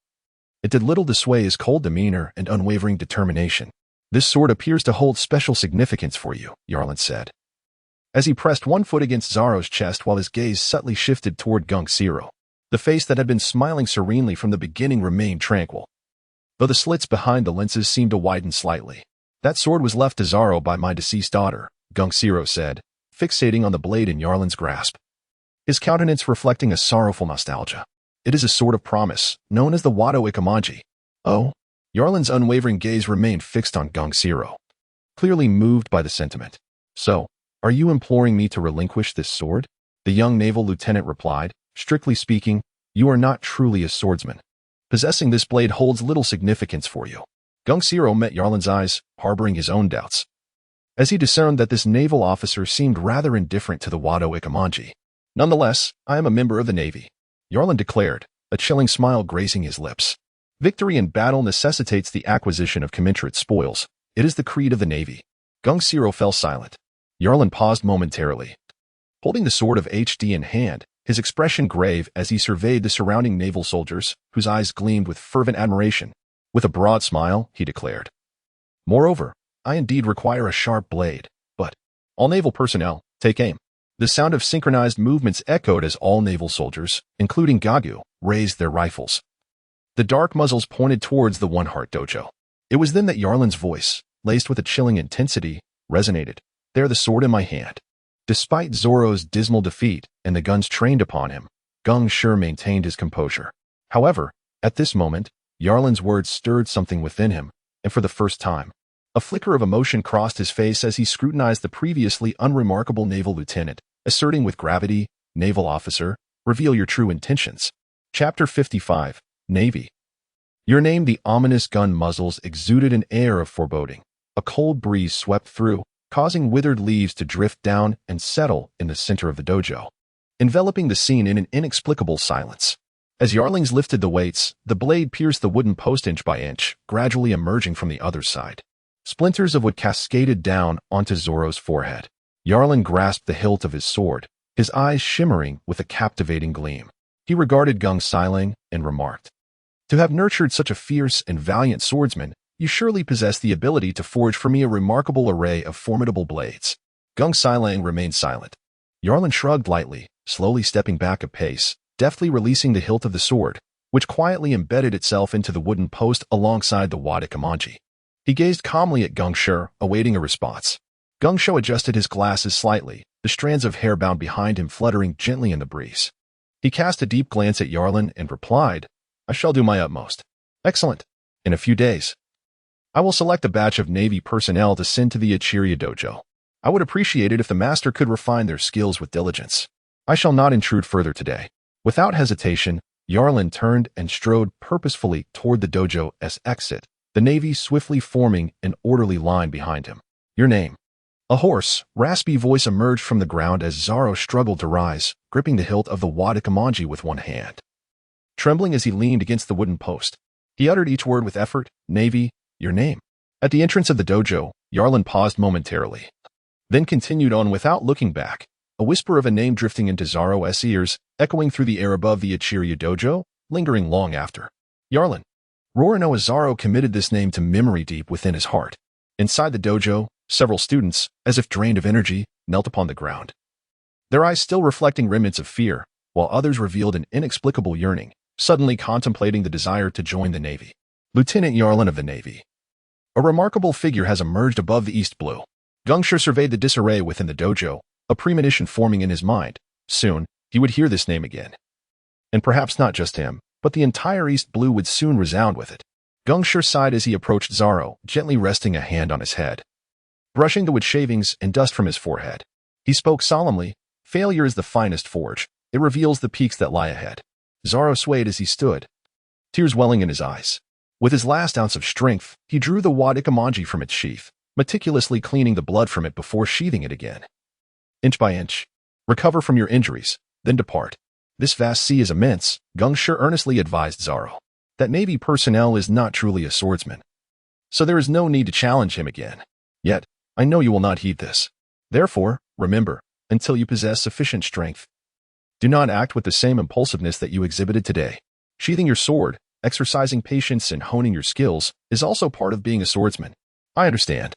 It did little to sway his cold demeanor and unwavering determination. This sword appears to hold special significance for you, Yarlin said, as he pressed one foot against Zaro's chest while his gaze subtly shifted toward Gung-Siro. The face that had been smiling serenely from the beginning remained tranquil, though the slits behind the lenses seemed to widen slightly. That sword was left to Zaro by my deceased daughter, Gung-Siro said, fixating on the blade in Yarlin's grasp, his countenance reflecting a sorrowful nostalgia. It is a sword of promise, known as the Wado Ikamanji. Oh? Yarlin's unwavering gaze remained fixed on Gung-Siro, clearly moved by the sentiment. So, are you imploring me to relinquish this sword? The young naval lieutenant replied. Strictly speaking, you are not truly a swordsman. Possessing this blade holds little significance for you. Gung-Siro met Yarlin's eyes, harboring his own doubts, as he discerned that this naval officer seemed rather indifferent to the Wado Ikamanji. Nonetheless, I am a member of the Navy, Yarlin declared, a chilling smile gracing his lips. Victory in battle necessitates the acquisition of commensurate spoils. It is the creed of the Navy. Gung-Siro fell silent. Yarlin paused momentarily, holding the sword of HD in hand, his expression grave as he surveyed the surrounding naval soldiers, whose eyes gleamed with fervent admiration. With a broad smile, he declared, moreover, I indeed require a sharp blade, but all naval personnel, take aim. The sound of synchronized movements echoed as all naval soldiers, including Gagu, raised their rifles. The dark muzzles pointed towards the One Heart Dojo. It was then that Yarlin's voice, laced with a chilling intensity, resonated. There the sword in my hand. Despite Zoro's dismal defeat and the guns trained upon him, Gung-Siro maintained his composure. However, at this moment, Yarlin's words stirred something within him, and for the first time, a flicker of emotion crossed his face as he scrutinized the previously unremarkable naval lieutenant, asserting with gravity, naval officer, reveal your true intentions. Chapter 55, Navy. Your name. The ominous gun muzzles exuded an air of foreboding. A cold breeze swept through, causing withered leaves to drift down and settle in the center of the dojo, enveloping the scene in an inexplicable silence. As Yarlings lifted the weights, the blade pierced the wooden post inch by inch, gradually emerging from the other side. Splinters of wood cascaded down onto Zoro's forehead. Yarlin grasped the hilt of his sword, his eyes shimmering with a captivating gleam. He regarded Gung-Siro and remarked, to have nurtured such a fierce and valiant swordsman, you surely possess the ability to forge for me a remarkable array of formidable blades. Gung-Siro remained silent. Yarlin shrugged lightly, slowly stepping back a pace, deftly releasing the hilt of the sword, which quietly embedded itself into the wooden post alongside the awakens. He gazed calmly at Gongshi, awaiting a response. Gongshi adjusted his glasses slightly, the strands of hair bound behind him fluttering gently in the breeze. He cast a deep glance at Yarlin and replied, "I shall do my utmost." "Excellent. In a few days, I will select a batch of Navy personnel to send to the Treachery dojo. I would appreciate it if the master could refine their skills with diligence. I shall not intrude further today." Without hesitation, Yarlin turned and strode purposefully toward the dojo's exit, the Navy swiftly forming an orderly line behind him. "Your name?" A hoarse, raspy voice emerged from the ground as Zaro struggled to rise, gripping the hilt of the awakens with one hand. Trembling as he leaned against the wooden post, he uttered each word with effort. "Navy, your name." At the entrance of the dojo, Yarlin paused momentarily, then continued on without looking back, a whisper of a name drifting into Zaro's ears, echoing through the air above the Treachery dojo, lingering long after. Yarlin. Rorano Zaro committed this name to memory deep within his heart. Inside the dojo, several students, as if drained of energy, knelt upon the ground, their eyes still reflecting remnants of fear, while others revealed an inexplicable yearning, suddenly contemplating the desire to join the Navy. Lieutenant Yarlin of the Navy. A remarkable figure has emerged above the east blue. Gongshi surveyed the disarray within the dojo, a premonition forming in his mind. Soon, he would hear this name again. And perhaps not just him, but the entire east blue would soon resound with it. Gongshi sighed as he approached Zaro, gently resting a hand on his head, brushing the wood shavings and dust from his forehead. He spoke solemnly, "Failure is the finest forge. It reveals the peaks that lie ahead." Zaro swayed as he stood, tears welling in his eyes. With his last ounce of strength, he drew the awakens from its sheath, meticulously cleaning the blood from it before sheathing it again. "Inch by inch. Recover from your injuries, then depart. This vast sea is immense," Gongshi earnestly advised Zaro. "That Navy personnel is not truly a swordsman, so there is no need to challenge him again. Yet, I know you will not heed this. Therefore, remember, until you possess sufficient strength, do not act with the same impulsiveness that you exhibited today. Sheathing your sword, exercising patience, and honing your skills is also part of being a swordsman." "I understand."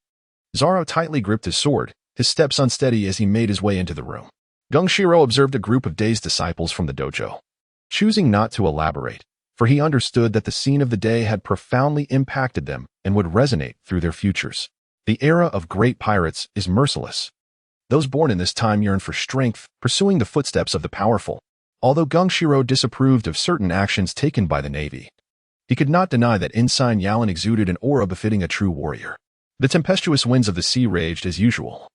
Zaro tightly gripped his sword, his steps unsteady as he made his way into the room. Gongshi observed a group of dazed disciples from the dojo, choosing not to elaborate, for he understood that the scene of the day had profoundly impacted them and would resonate through their futures. The era of great pirates is merciless. Those born in this time yearn for strength, pursuing the footsteps of the powerful. Although Gongshi disapproved of certain actions taken by the Navy, he could not deny that Ensign Yalin exuded an aura befitting a true warrior. The tempestuous winds of the sea raged as usual,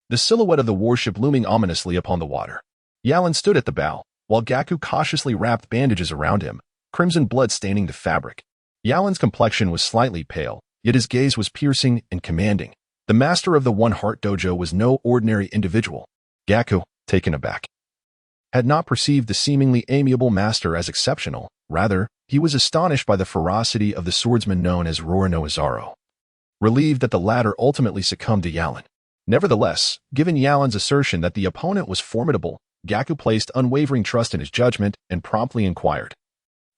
the silhouette of the warship looming ominously upon the water. Yalin stood at the bow, while Gaku cautiously wrapped bandages around him, crimson blood staining the fabric. Yalin's complexion was slightly pale, yet his gaze was piercing and commanding. The master of the One Heart Dojo was no ordinary individual. Gaku, taken aback, had not perceived the seemingly amiable master as exceptional. Rather, he was astonished by the ferocity of the swordsman known as Rorano Zaro, relieved that the latter ultimately succumbed to Yalin. Nevertheless, given Yalin's assertion that the opponent was formidable, Gaku placed unwavering trust in his judgment and promptly inquired,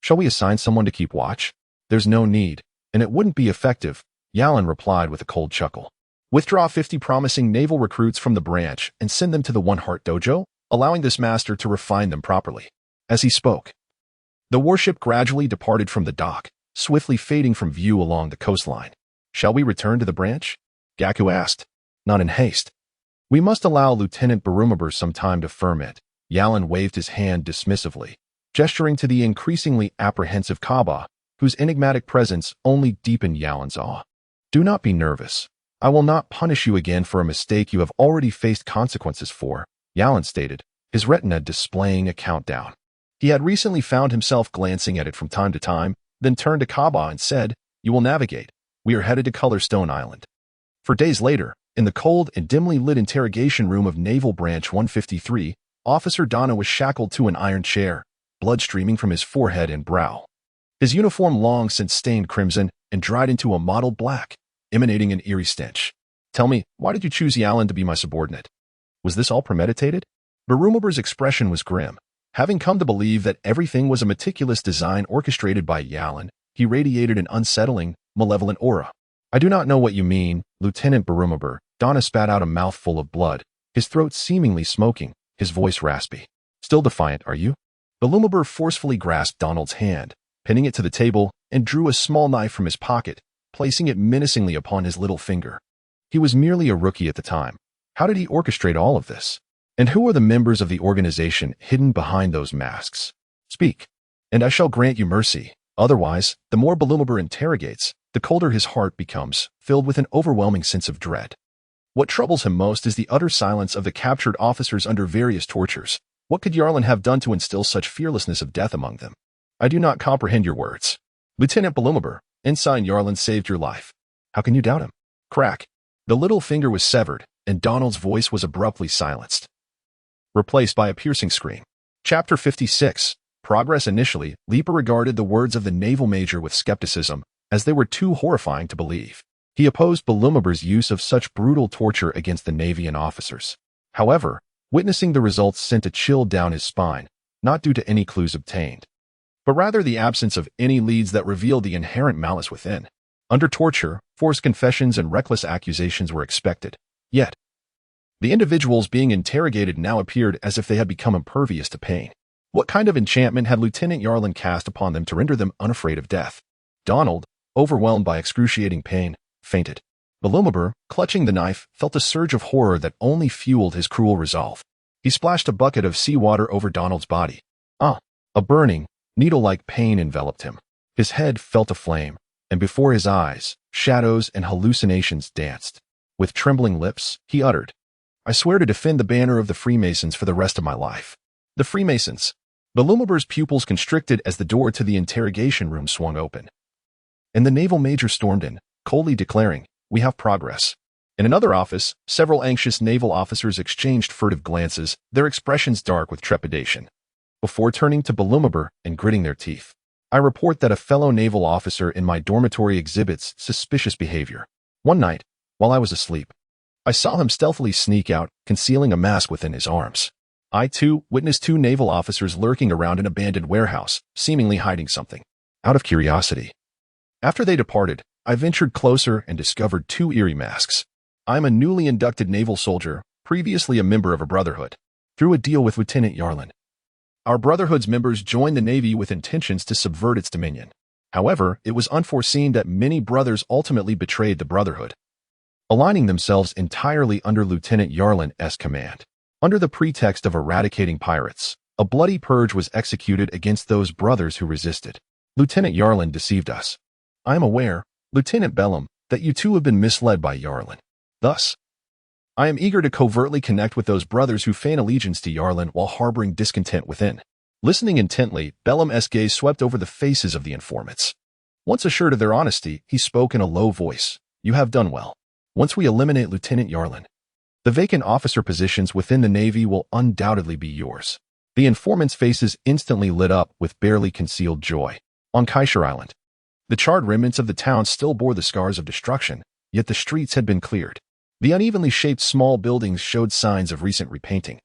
"Shall we assign someone to keep watch?" "There's no need, and it wouldn't be effective," Yalin replied with a cold chuckle. "Withdraw 50 promising naval recruits from the branch and send them to the One Heart Dojo, allowing this master to refine them properly." As he spoke, the warship gradually departed from the dock, swiftly fading from view along the coastline. "Shall we return to the branch?" Gaku asked. "Not in haste. We must allow Lieutenant Barumabur some time to firm it." Yalin waved his hand dismissively, gesturing to the increasingly apprehensive Kaba, whose enigmatic presence only deepened Yalin's awe. "Do not be nervous. I will not punish you again for a mistake you have already faced consequences for," Yalin stated, his retina displaying a countdown. He had recently found himself glancing at it from time to time, then turned to Kaba and said, "You will navigate. We are headed to Colorstone Island." For days later, in the cold and dimly lit interrogation room of Naval Branch 153, Officer Donna was shackled to an iron chair, blood streaming from his forehead and brow. His uniform long since stained crimson and dried into a mottled black, emanating an eerie stench. "Tell me, why did you choose Yalin to be my subordinate? Was this all premeditated?" Barumabur's expression was grim. Having come to believe that everything was a meticulous design orchestrated by Yalin, he radiated an unsettling, malevolent aura. "I do not know what you mean, Lieutenant Barumabur." Donna spat out a mouthful of blood, his throat seemingly smoking, his voice raspy. Still defiant, are you? Belumabur forcefully grasped Donald's hand, pinning it to the table, and drew a small knife from his pocket, placing it menacingly upon his little finger. He was merely a rookie at the time. How did he orchestrate all of this? And who are the members of the organization hidden behind those masks? Speak, and I shall grant you mercy. Otherwise, the more Belumabur interrogates, the colder his heart becomes, filled with an overwhelming sense of dread. What troubles him most is the utter silence of the captured officers under various tortures. What could Yarlin have done to instill such fearlessness of death among them? I do not comprehend your words. Lieutenant Belumabur, Ensign Yarlin saved your life. How can you doubt him? Crack. The little finger was severed, and Donald's voice was abruptly silenced, replaced by a piercing scream. Chapter 56. Progress. Initially, Leaper regarded the words of the naval major with skepticism, as they were too horrifying to believe. He opposed Belumabur's use of such brutal torture against the Navy and officers. However, witnessing the results sent a chill down his spine, not due to any clues obtained, but rather the absence of any leads that revealed the inherent malice within. Under torture, forced confessions and reckless accusations were expected. Yet, the individuals being interrogated now appeared as if they had become impervious to pain. What kind of enchantment had Lieutenant Yarlin cast upon them to render them unafraid of death? Donald, overwhelmed by excruciating pain, fainted. Belumabur, clutching the knife, felt a surge of horror that only fueled his cruel resolve. He splashed a bucket of seawater over Donald's body. A burning, needle-like pain enveloped him. His head felt aflame, and before his eyes, shadows and hallucinations danced. With trembling lips, he uttered, I swear to defend the banner of the Freemasons for the rest of my life. The Freemasons. Belumabur's pupils constricted as the door to the interrogation room swung open, and the naval major stormed in, coldly declaring, We have progress. In another office, several anxious naval officers exchanged furtive glances, their expressions dark with trepidation. Before turning to Belumabur and gritting their teeth, I report that a fellow naval officer in my dormitory exhibits suspicious behavior. One night, while I was asleep, I saw him stealthily sneak out, concealing a mask within his arms. I, too, witnessed two naval officers lurking around an abandoned warehouse, seemingly hiding something. Out of curiosity. After they departed, I ventured closer and discovered two eerie masks. I am a newly inducted naval soldier, previously a member of a brotherhood. Through a deal with Lieutenant Yarlin, our brotherhood's members joined the Navy with intentions to subvert its dominion. However, it was unforeseen that many brothers ultimately betrayed the brotherhood, aligning themselves entirely under Lieutenant Yarlin's command. Under the pretext of eradicating pirates, a bloody purge was executed against those brothers who resisted. Lieutenant Yarlin deceived us. I am aware, Lieutenant Bellum, that you too have been misled by Yarlin. Thus, I am eager to covertly connect with those brothers who feign allegiance to Yarlin while harboring discontent within. Listening intently, Bellum's gaze swept over the faces of the informants. Once assured of their honesty, he spoke in a low voice. You have done well. Once we eliminate Lieutenant Yarlin, the vacant officer positions within the Navy will undoubtedly be yours. The informant's faces instantly lit up with barely concealed joy. On Kaisher Island, the charred remnants of the town still bore the scars of destruction, yet the streets had been cleared. The unevenly shaped small buildings showed signs of recent repainting.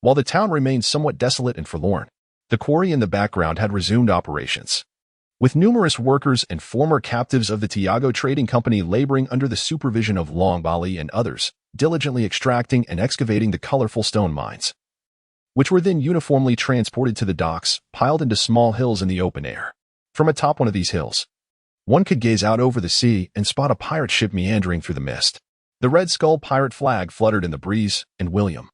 While the town remained somewhat desolate and forlorn, the quarry in the background had resumed operations, with numerous workers and former captives of the Tiago Trading Company laboring under the supervision of Long Bali and others, diligently extracting and excavating the colorful stone mines, which were then uniformly transported to the docks, piled into small hills in the open air. From atop one of these hills, one could gaze out over the sea and spot a pirate ship meandering through the mist. The Red Skull pirate flag fluttered in the breeze, and William,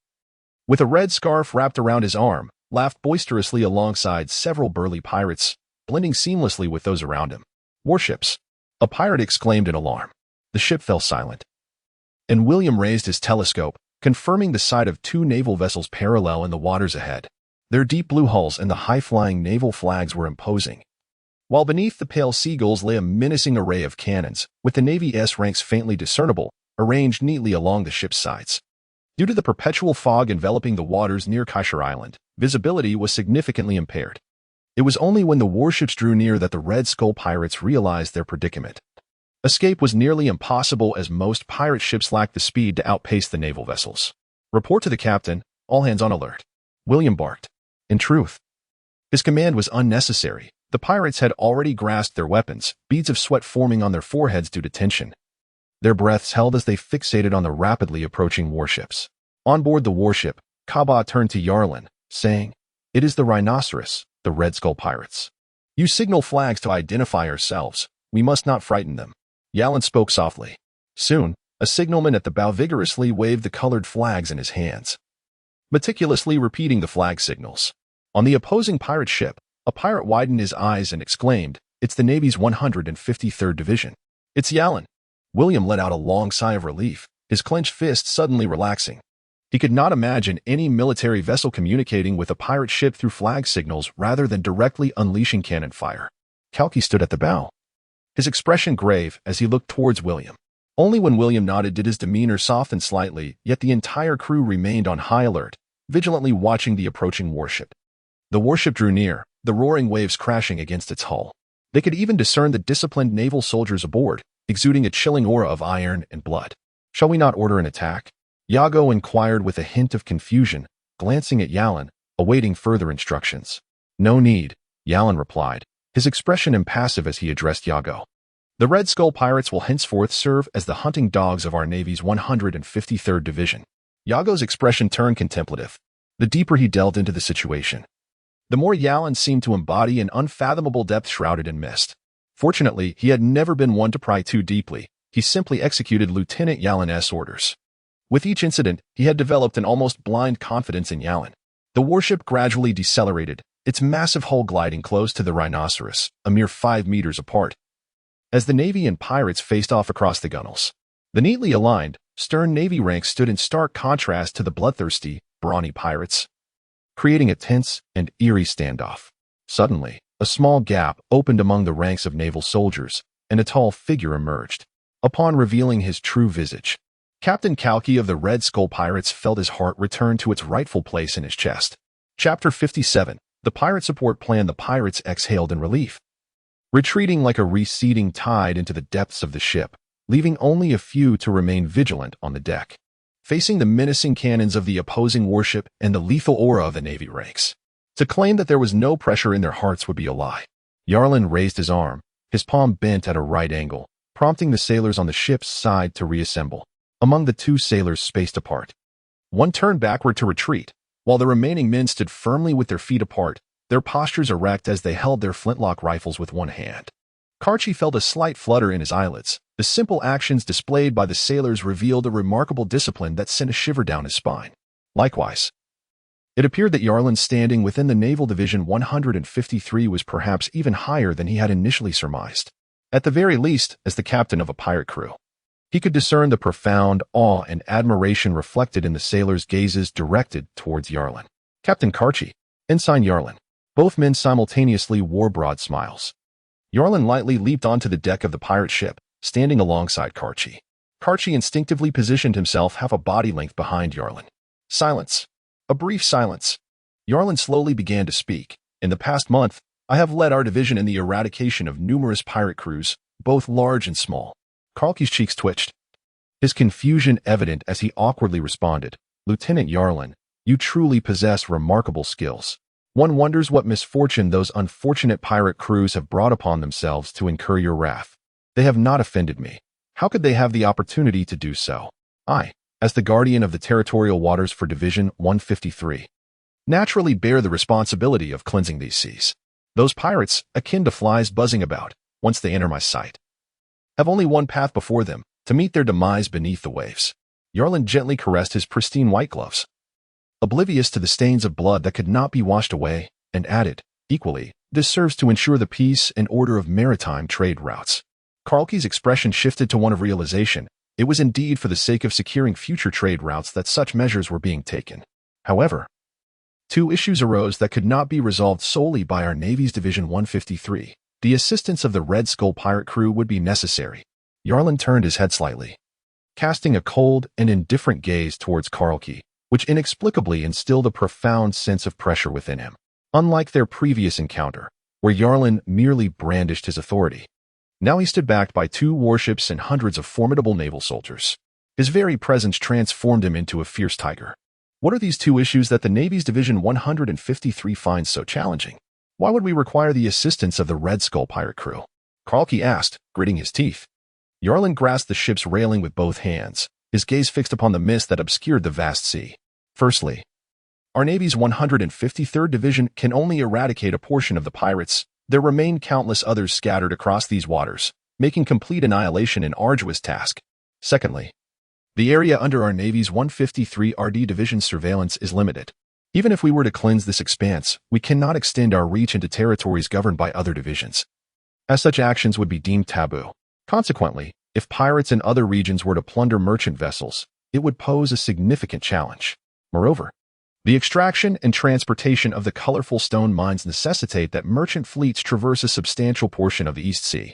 with a red scarf wrapped around his arm, laughed boisterously alongside several burly pirates, blending seamlessly with those around him. Warships! A pirate exclaimed in alarm. The ship fell silent, and William raised his telescope, confirming the sight of two naval vessels parallel in the waters ahead. Their deep blue hulls and the high-flying naval flags were imposing, while beneath the pale seagulls lay a menacing array of cannons, with the Navy's ranks faintly discernible, arranged neatly along the ship's sides. Due to the perpetual fog enveloping the waters near Kaisher Island, visibility was significantly impaired. It was only when the warships drew near that the Red Skull pirates realized their predicament. Escape was nearly impossible as most pirate ships lacked the speed to outpace the naval vessels. Report to the captain, all hands on alert. William barked. In truth, his command was unnecessary. The pirates had already grasped their weapons, beads of sweat forming on their foreheads due to tension. Their breaths held as they fixated on the rapidly approaching warships. On board the warship, Kaba turned to Yarlin, saying, It is the rhinoceros, the Red Skull pirates. Use signal flags to identify ourselves. We must not frighten them. Yalin spoke softly. Soon, a signalman at the bow vigorously waved the colored flags in his hands, meticulously repeating the flag signals. On the opposing pirate ship, a pirate widened his eyes and exclaimed, "It's the Navy's 153rd Division. It's Yalin." William let out a long sigh of relief, his clenched fist suddenly relaxing. He could not imagine any military vessel communicating with a pirate ship through flag signals rather than directly unleashing cannon fire. Kalki stood at the bow, his expression grave as he looked towards William. Only when William nodded did his demeanor soften slightly, yet the entire crew remained on high alert, vigilantly watching the approaching warship. The warship drew near, the roaring waves crashing against its hull. They could even discern the disciplined naval soldiers aboard, exuding a chilling aura of iron and blood. "Shall we not order an attack?" Iago inquired with a hint of confusion, glancing at Yalin, awaiting further instructions. "No need," Yalin replied, his expression impassive as he addressed Iago. "The Red Skull pirates will henceforth serve as the hunting dogs of our Navy's 153rd Division." Iago's expression turned contemplative. The deeper he delved into the situation, the more Yalin seemed to embody an unfathomable depth shrouded in mist. Fortunately, he had never been one to pry too deeply. He simply executed Lieutenant Yalin's orders. With each incident, he had developed an almost blind confidence in Yalin. The warship gradually decelerated, its massive hull gliding close to the rhinoceros, a mere 5 meters apart, as the Navy and pirates faced off across the gunwales. The neatly aligned, stern Navy ranks stood in stark contrast to the bloodthirsty, brawny pirates, creating a tense and eerie standoff. Suddenly, a small gap opened among the ranks of naval soldiers, and a tall figure emerged. Upon revealing his true visage, Captain Kalki of the Red Skull Pirates felt his heart return to its rightful place in his chest. Chapter 57. The Pirate Support Plan. The pirates exhaled in relief, retreating like a receding tide into the depths of the ship, leaving only a few to remain vigilant on the deck, facing the menacing cannons of the opposing warship and the lethal aura of the Navy ranks. To claim that there was no pressure in their hearts would be a lie. Yarlin raised his arm, his palm bent at a right angle, prompting the sailors on the ship's side to reassemble. Among the two sailors spaced apart, one turned backward to retreat, while the remaining men stood firmly with their feet apart, their postures erect as they held their flintlock rifles with one hand. Karchi felt a slight flutter in his eyelids. The simple actions displayed by the sailors revealed a remarkable discipline that sent a shiver down his spine. Likewise, it appeared that Yarlin's standing within the Naval Division 153 was perhaps even higher than he had initially surmised. At the very least, as the captain of a pirate crew, he could discern the profound awe and admiration reflected in the sailors' gazes directed towards Yarlin. "Captain Karchi, Ensign Yarlin." Both men simultaneously wore broad smiles. Yarlin lightly leaped onto the deck of the pirate ship, standing alongside Karchi. Karchi instinctively positioned himself half a body length behind Yarlin. Silence. A brief silence. Yarlin slowly began to speak. "In the past month, I have led our division in the eradication of numerous pirate crews, both large and small." Karchi's cheeks twitched, his confusion evident as he awkwardly responded, "Lieutenant Yarlin, you truly possess remarkable skills. One wonders what misfortune those unfortunate pirate crews have brought upon themselves to incur your wrath. They have not offended me. How could they have the opportunity to do so? I, as the guardian of the territorial waters for Division 153, naturally bear the responsibility of cleansing these seas. Those pirates, akin to flies buzzing about, once they enter my sight, have only one path before them, to meet their demise beneath the waves." Yarlin gently caressed his pristine white gloves, oblivious to the stains of blood that could not be washed away, and added, "Equally, this serves to ensure the peace and order of maritime trade routes." Karchi's expression shifted to one of realization. It was indeed for the sake of securing future trade routes that such measures were being taken. However, two issues arose that could not be resolved solely by our Navy's Division 153. The assistance of the Red Skull pirate crew would be necessary. Yarlin turned his head slightly, casting a cold and indifferent gaze towards Karchi, which inexplicably instilled a profound sense of pressure within him. Unlike their previous encounter, where Yarlin merely brandished his authority, now he stood backed by 2 warships and hundreds of formidable naval soldiers. His very presence transformed him into a fierce tiger. What are these 2 issues that the Navy's Division 153 finds so challenging? Why would we require the assistance of the Red Skull pirate crew? Karchi asked, gritting his teeth. Yarlin grasped the ship's railing with both hands, his gaze fixed upon the mist that obscured the vast sea. "Firstly, our Navy's 153rd Division can only eradicate a portion of the pirates. There remain countless others scattered across these waters, making complete annihilation an arduous task. Secondly, the area under our Navy's 153 RD Division's surveillance is limited. Even if we were to cleanse this expanse, we cannot extend our reach into territories governed by other divisions, as such actions would be deemed taboo. Consequently, if pirates in other regions were to plunder merchant vessels, it would pose a significant challenge. Moreover, the extraction and transportation of the colorful stone mines necessitate that merchant fleets traverse a substantial portion of the East Sea,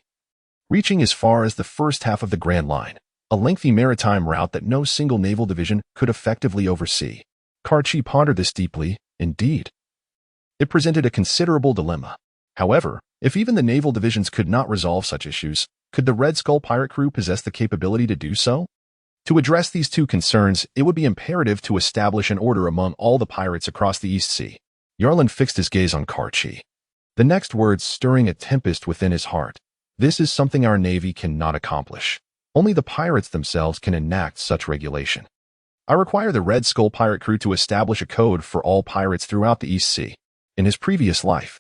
reaching as far as the first half of the Grand Line, a lengthy maritime route that no single naval division could effectively oversee. Carchi pondered this deeply. Indeed, it presented a considerable dilemma. However, if even the naval divisions could not resolve such issues, could the Red Skull pirate crew possess the capability to do so? To address these two concerns, it would be imperative to establish an order among all the pirates across the East Sea. Yarlin fixed his gaze on Carchi, the next words stirring a tempest within his heart. This is something our Navy cannot accomplish. Only the pirates themselves can enact such regulation. I require the Red Skull pirate crew to establish a code for all pirates throughout the East Sea. In his previous life,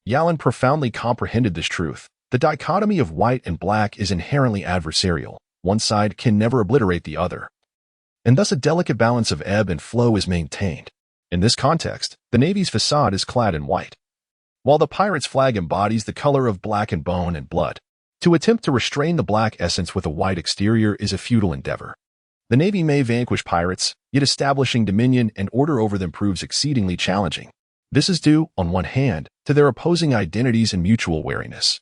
Yalin profoundly comprehended this truth. The dichotomy of white and black is inherently adversarial. One side can never obliterate the other, and thus a delicate balance of ebb and flow is maintained. In this context, the Navy's facade is clad in white, while the pirate's flag embodies the color of black and bone and blood. To attempt to restrain the black essence with a white exterior is a futile endeavor. The Navy may vanquish pirates, yet establishing dominion and order over them proves exceedingly challenging. This is due, on one hand, to their opposing identities and mutual wariness,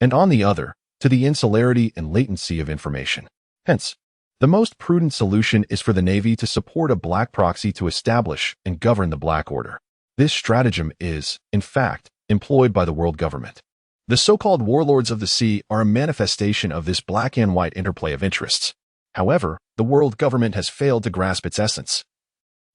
and on the other, to the insularity and latency of information. Hence, the most prudent solution is for the Navy to support a black proxy to establish and govern the Black Order. This stratagem is, in fact, employed by the world government. The so-called warlords of the sea are a manifestation of this black and white interplay of interests. However, the world government has failed to grasp its essence,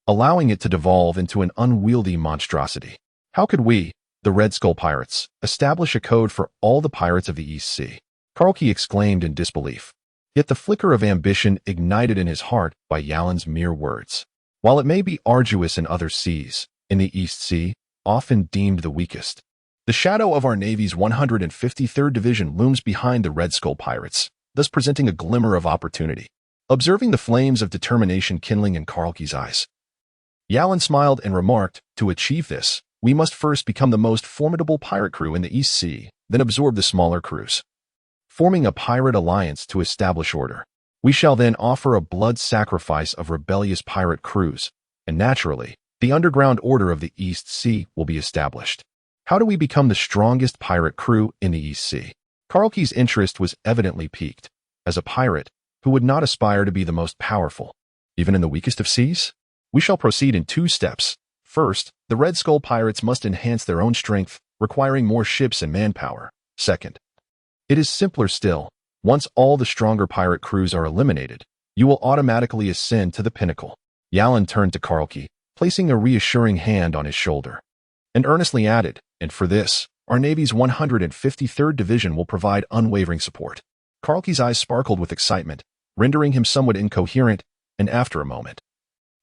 allowing it to devolve into an unwieldy monstrosity. How could we, the Red Skull pirates, establish a code for all the pirates of the East Sea? Karlki exclaimed in disbelief. Yet the flicker of ambition ignited in his heart by Yalin's mere words. While it may be arduous in other seas, in the East Sea, often deemed the weakest, the shadow of our Navy's 153rd Division looms behind the Red Skull pirates, thus presenting a glimmer of opportunity. Observing the flames of determination kindling in Karlki's eyes, Yalin smiled and remarked, to achieve this, we must first become the most formidable pirate crew in the East Sea, then absorb the smaller crews, forming a pirate alliance to establish order. We shall then offer a blood sacrifice of rebellious pirate crews, and naturally, the underground order of the East Sea will be established. How do we become the strongest pirate crew in the East Sea? Karlki's interest was evidently piqued. As a pirate, who would not aspire to be the most powerful, even in the weakest of seas? We shall proceed in 2 steps. First, the Red Skull pirates must enhance their own strength, requiring more ships and manpower. Second, it is simpler still. Once all the stronger pirate crews are eliminated, you will automatically ascend to the pinnacle. Yalin turned to Karlki, placing a reassuring hand on his shoulder, and earnestly added, and for this, our Navy's 153rd Division will provide unwavering support. Karlki's eyes sparkled with excitement, rendering him somewhat incoherent, and after a moment,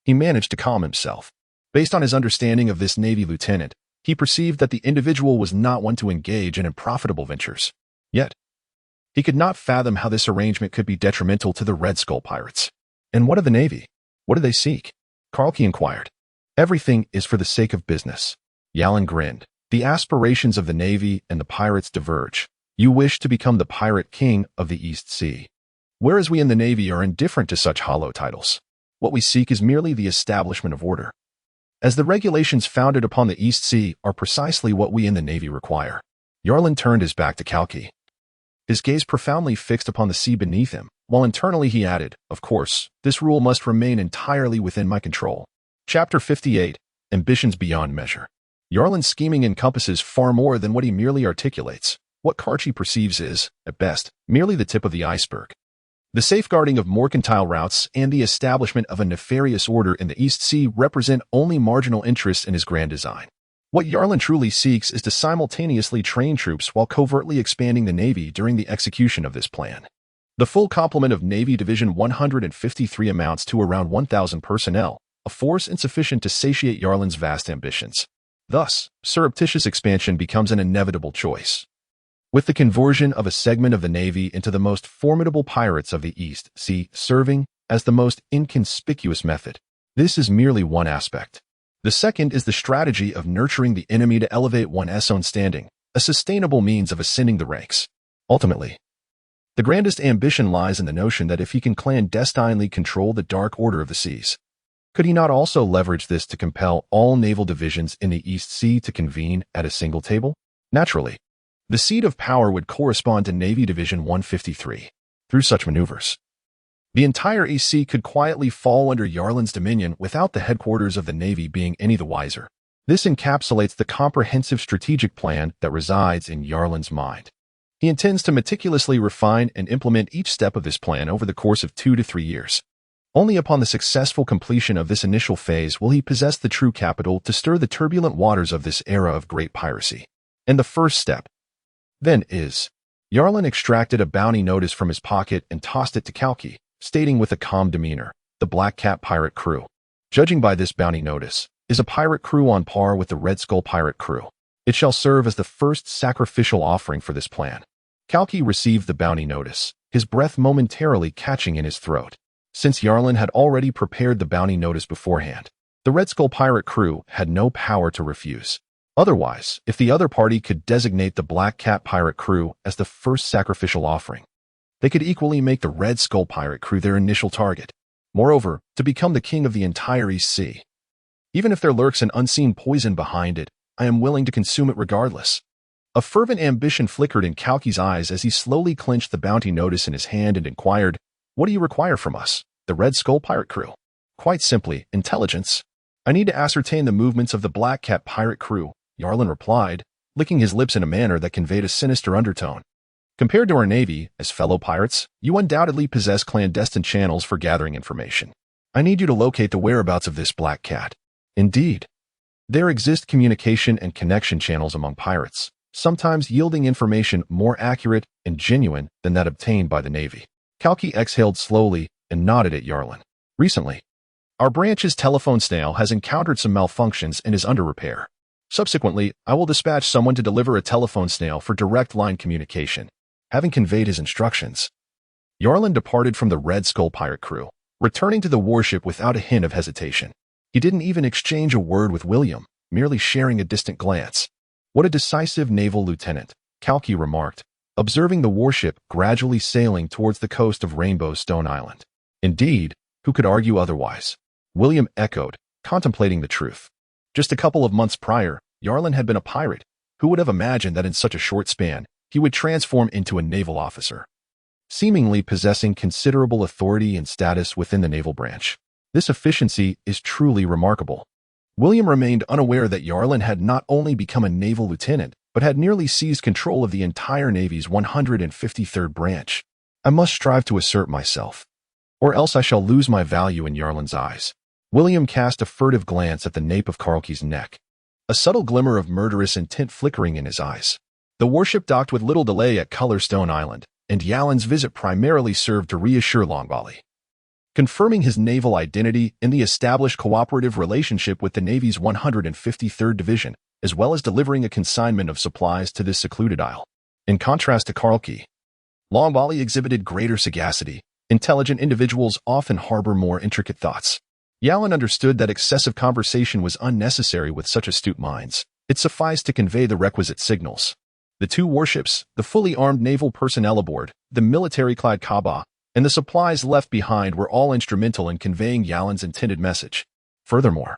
he managed to calm himself. Based on his understanding of this Navy lieutenant, he perceived that the individual was not one to engage in unprofitable ventures. Yet, he could not fathom how this arrangement could be detrimental to the Red Skull pirates. And what of the Navy? What do they seek? Karlki inquired. Everything is for the sake of business. Yalin grinned. The aspirations of the Navy and the pirates diverge. You wish to become the pirate king of the East Sea, whereas we in the Navy are indifferent to such hollow titles. What we seek is merely the establishment of order, as the regulations founded upon the East Sea are precisely what we in the Navy require. Yarlin turned his back to Karlki, his gaze profoundly fixed upon the sea beneath him, while internally he added, of course, this rule must remain entirely within my control. Chapter 58, Ambitions Beyond Measure. Yarlin's scheming encompasses far more than what he merely articulates. What Karchi perceives is, at best, merely the tip of the iceberg. The safeguarding of mercantile routes and the establishment of a nefarious order in the East Sea represent only marginal interests in his grand design. What Yarlin truly seeks is to simultaneously train troops while covertly expanding the Navy during the execution of this plan. The full complement of Navy Division 153 amounts to around 1,000 personnel, a force insufficient to satiate Yarlan's vast ambitions. Thus, surreptitious expansion becomes an inevitable choice. With the conversion of a segment of the Navy into the most formidable pirates of the East Sea serving as the most inconspicuous method, this is merely one aspect. The second is the strategy of nurturing the enemy to elevate one's own standing, a sustainable means of ascending the ranks. Ultimately, the grandest ambition lies in the notion that if he can clandestinely control the dark order of the seas, could he not also leverage this to compel all naval divisions in the East Sea to convene at a single table? Naturally, the seat of power would correspond to Navy Division 153. Through such maneuvers, the entire East Sea could quietly fall under Yarlan's dominion without the headquarters of the Navy being any the wiser. This encapsulates the comprehensive strategic plan that resides in Yarlan's mind. He intends to meticulously refine and implement each step of this plan over the course of 2 to 3 years. Only upon the successful completion of this initial phase will he possess the true capital to stir the turbulent waters of this era of great piracy. And the first step, then, is Yarlan extracted a bounty notice from his pocket and tossed it to Kalki, stating with a calm demeanor, "The Black Cat pirate crew, judging by this bounty notice, is a pirate crew on par with the Red Skull pirate crew. It shall serve as the first sacrificial offering for this plan." Kalki received the bounty notice, his breath momentarily catching in his throat. Since Yarlan had already prepared the bounty notice beforehand, the Red Skull pirate crew had no power to refuse. Otherwise, if the other party could designate the Black Cat pirate crew as the first sacrificial offering, they could equally make the Red Skull pirate crew their initial target. Moreover, to become the king of the entire East Sea, even if there lurks an unseen poison behind it, I am willing to consume it regardless. A fervent ambition flickered in Kalki's eyes as he slowly clenched the bounty notice in his hand and inquired, "What do you require from us, the Red Skull pirate crew?" "Quite simply, intelligence. I need to ascertain the movements of the Black Cat pirate crew," Yarlan replied, licking his lips in a manner that conveyed a sinister undertone. "Compared to our Navy, as fellow pirates, you undoubtedly possess clandestine channels for gathering information. I need you to locate the whereabouts of this Black Cat." Indeed, there exist communication and connection channels among pirates, sometimes yielding information more accurate and genuine than that obtained by the Navy. Kalki exhaled slowly and nodded at Yarlan. "Recently, our branch's telephone snail has encountered some malfunctions and is under repair. Subsequently, I will dispatch someone to deliver a telephone snail for direct line communication." Having conveyed his instructions, Yarlan departed from the Red Skull pirate crew, returning to the warship without a hint of hesitation. He didn't even exchange a word with William, merely sharing a distant glance. "What a decisive naval lieutenant," Kalki remarked, observing the warship gradually sailing towards the coast of Rainbow Stone Island. "Indeed, who could argue otherwise?" William echoed, contemplating the truth. Just a couple of months prior, Yarlan had been a pirate. Who would have imagined that in such a short span, he would transform into a naval officer, seemingly possessing considerable authority and status within the naval branch? This efficiency is truly remarkable. William remained unaware that Yarlan had not only become a naval lieutenant, but had nearly seized control of the entire Navy's 153rd branch. "I must strive to assert myself, or else I shall lose my value in Yarlan's eyes." William cast a furtive glance at the nape of Kalki's neck, a subtle glimmer of murderous intent flickering in his eyes. The warship docked with little delay at Colorstone Island, and Yarlan's visit primarily served to reassure Longbali, confirming his naval identity in the established cooperative relationship with the Navy's 153rd Division, as well as delivering a consignment of supplies to this secluded isle. In contrast to Kalki, Longbali exhibited greater sagacity. Intelligent individuals often harbor more intricate thoughts. Yarlan understood that excessive conversation was unnecessary with such astute minds. It sufficed to convey the requisite signals. The two warships, the fully armed naval personnel aboard, the military-clad Kaaba, and the supplies left behind were all instrumental in conveying Yarlan's intended message. Furthermore,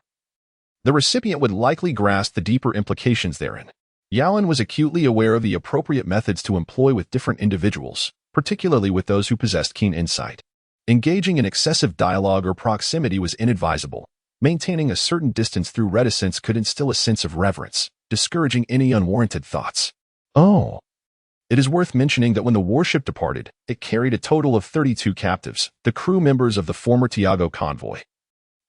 the recipient would likely grasp the deeper implications therein. Yarlan was acutely aware of the appropriate methods to employ with different individuals, particularly with those who possessed keen insight. Engaging in excessive dialogue or proximity was inadvisable. Maintaining a certain distance through reticence could instill a sense of reverence, discouraging any unwarranted thoughts. Oh. It is worth mentioning that when the warship departed, it carried a total of 32 captives, the crew members of the former Tiago convoy,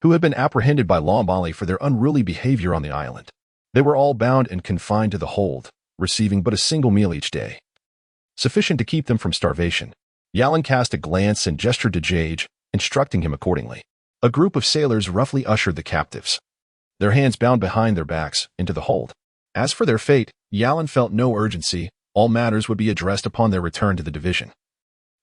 who had been apprehended by Longbali for their unruly behavior on the island. They were all bound and confined to the hold, receiving but a single meal each day, sufficient to keep them from starvation. Yarlan cast a glance and gestured to Jage, instructing him accordingly. A group of sailors roughly ushered the captives, their hands bound behind their backs, into the hold. As for their fate, Yalin felt no urgency. All matters would be addressed upon their return to the division.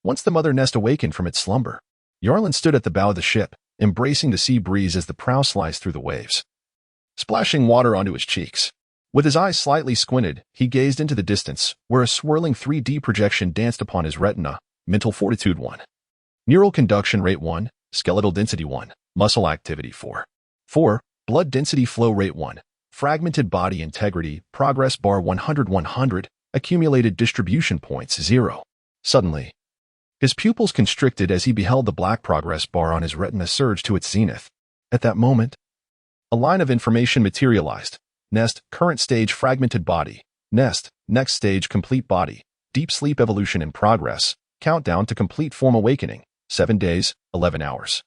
Once the mother nest awakened from its slumber, Yarlin stood at the bow of the ship, embracing the sea breeze as the prow sliced through the waves, splashing water onto his cheeks. With his eyes slightly squinted, he gazed into the distance, where a swirling 3D projection danced upon his retina. Mental fortitude 1. Neural conduction rate 1. Skeletal density 1. Muscle activity 4. 4. Blood density flow rate 1. Fragmented body integrity, progress bar 100. Accumulated distribution points 0. Suddenly, his pupils constricted as he beheld the black progress bar on his retina surge to its zenith. At that moment, a line of information materialized. Nest, current stage fragmented body. Nest, next stage complete body. Deep sleep evolution in progress. Countdown to complete form awakening. 7 days, 11 hours.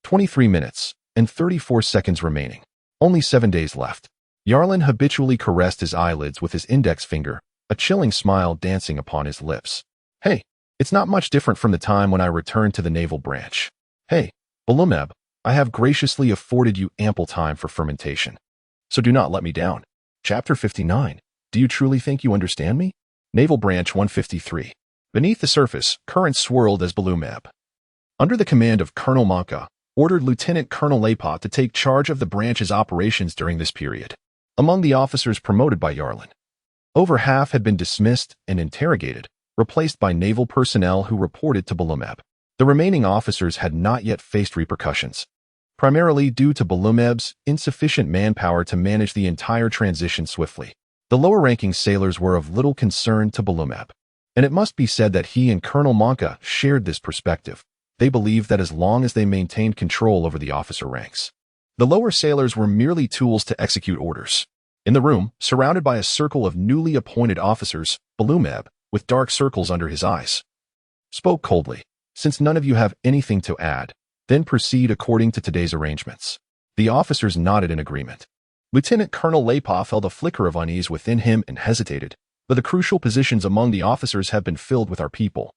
23 minutes, and 34 seconds remaining. Only 7 days left. Yarlin habitually caressed his eyelids with his index finger, a chilling smile dancing upon his lips. Hey, it's not much different from the time when I returned to the naval branch. Hey, Balumeb, I have graciously afforded you ample time for fermentation. So do not let me down. Chapter 59. Do you truly think you understand me? Naval Branch 153. Beneath the surface, currents swirled as Balumeb, under the command of Colonel Manka, ordered Lieutenant Colonel Lapot to take charge of the branch's operations during this period. Among the officers promoted by Yarlin, over half had been dismissed and interrogated, replaced by naval personnel who reported to Balumeb. The remaining officers had not yet faced repercussions, primarily due to Balumeb's insufficient manpower to manage the entire transition swiftly. The lower-ranking sailors were of little concern to Balumeb, and it must be said that he and Colonel Manka shared this perspective. They believed that as long as they maintained control over the officer ranks, the lower sailors were merely tools to execute orders. In the room, surrounded by a circle of newly appointed officers, Balumeb, with dark circles under his eyes, spoke coldly. Since none of you have anything to add, then proceed according to today's arrangements. The officers nodded in agreement. Lieutenant Colonel Lapa felt a flicker of unease within him and hesitated, but the crucial positions among the officers have been filled with our people.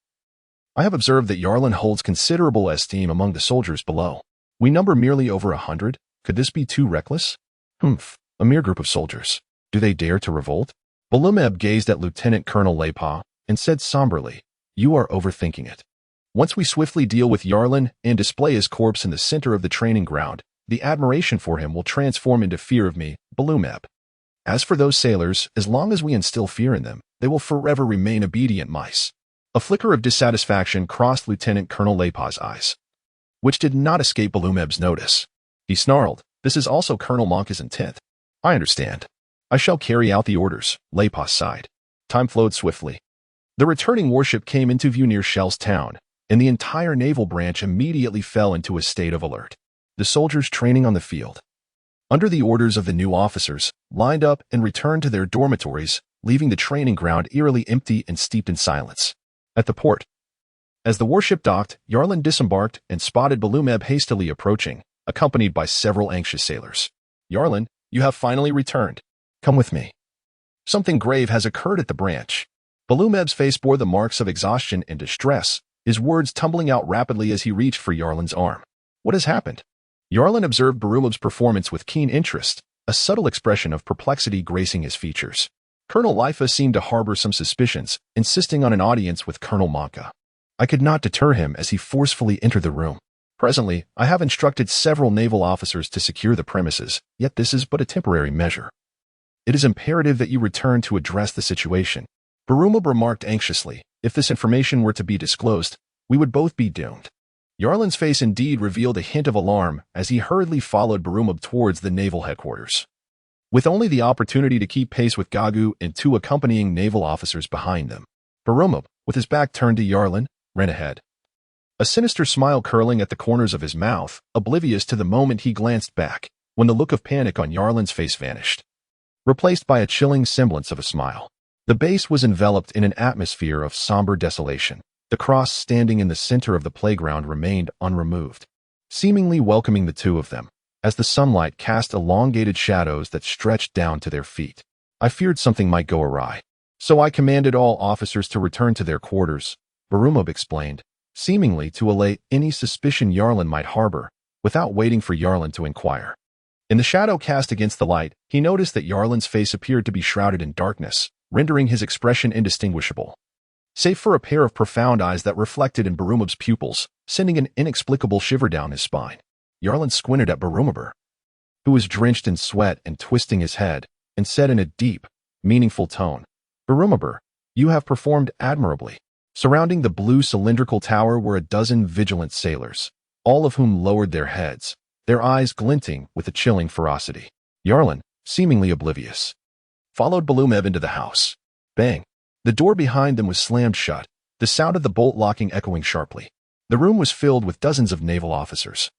I have observed that Yarlin holds considerable esteem among the soldiers below. We number merely over 100. Could this be too reckless? A mere group of soldiers. Do they dare to revolt? Balumeb gazed at Lieutenant Colonel Lapa and said somberly, You are overthinking it. Once we swiftly deal with Yarlin and display his corpse in the center of the training ground, the admiration for him will transform into fear of me, Balumeb. As for those sailors, as long as we instill fear in them, they will forever remain obedient mice. A flicker of dissatisfaction crossed Lieutenant Colonel Lapa's eyes, which did not escape Balumeb's notice. He snarled, This is also Colonel Manka's intent. I understand. I shall carry out the orders. Lapa sighed. Time flowed swiftly. The returning warship came into view near Shell's town, and the entire naval branch immediately fell into a state of alert. The soldiers training on the field, under the orders of the new officers, lined up and returned to their dormitories, leaving the training ground eerily empty and steeped in silence. At the port, as the warship docked, Yarlin disembarked and spotted Balumeb hastily approaching, accompanied by several anxious sailors. Yarlin, you have finally returned. Come with me. Something grave has occurred at the branch. Balumeb's face bore the marks of exhaustion and distress, his words tumbling out rapidly as he reached for Yarlin's arm. What has happened? Yarlin observed Balumeb's performance with keen interest, a subtle expression of perplexity gracing his features. Colonel Lifa seemed to harbor some suspicions, insisting on an audience with Colonel Manka. I could not deter him as he forcefully entered the room. Presently, I have instructed several naval officers to secure the premises, yet this is but a temporary measure. It is imperative that you return to address the situation. Balumeb remarked anxiously, if this information were to be disclosed, we would both be doomed. Yarlin's face indeed revealed a hint of alarm as he hurriedly followed Balumeb towards the naval headquarters, with only the opportunity to keep pace with Gagu and 2 accompanying naval officers behind them. Balumeb, with his back turned to Yarlin, ran ahead, a sinister smile curling at the corners of his mouth, oblivious to the moment he glanced back, when the look of panic on Yarlin's face vanished, replaced by a chilling semblance of a smile. The base was enveloped in an atmosphere of somber desolation. The cross standing in the center of the playground remained unremoved, seemingly welcoming the two of them, as the sunlight cast elongated shadows that stretched down to their feet. I feared something might go awry, so I commanded all officers to return to their quarters, Balumeb explained, seemingly to allay any suspicion Yarlin might harbor. without waiting for Yarlan to inquire. In the shadow cast against the light, he noticed that Yarlan's face appeared to be shrouded in darkness, rendering his expression indistinguishable. Save for a pair of profound eyes that reflected in Barumab's pupils, sending an inexplicable shiver down his spine. Yarlan squinted at Barumab, who was drenched in sweat and twisting his head, and said in a deep, meaningful tone, "Barumab, you have performed admirably." Surrounding the blue cylindrical tower were a dozen vigilant sailors, all of whom lowered their heads, their eyes glinting with a chilling ferocity. Yarlan, seemingly oblivious, followed Barumab into the house. Bang! The door behind them was slammed shut, the sound of the bolt locking echoing sharply. The room was filled with dozens of naval officers,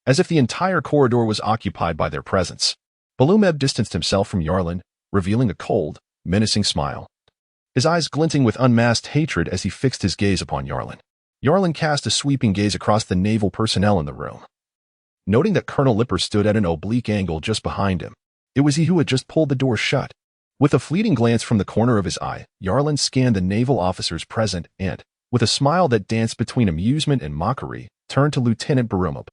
as if the entire corridor was occupied by their presence. Barumab distanced himself from Yarlan, revealing a cold, menacing smile, his eyes glinting with unmasked hatred as he fixed his gaze upon Yarlan. Yarlan cast a sweeping gaze across the naval personnel in the room, noting that Colonel Lipper stood at an oblique angle just behind him. It was he who had just pulled the door shut. With a fleeting glance from the corner of his eye, Yarlan scanned the naval officers present and, with a smile that danced between amusement and mockery, turned to Lieutenant Barumab.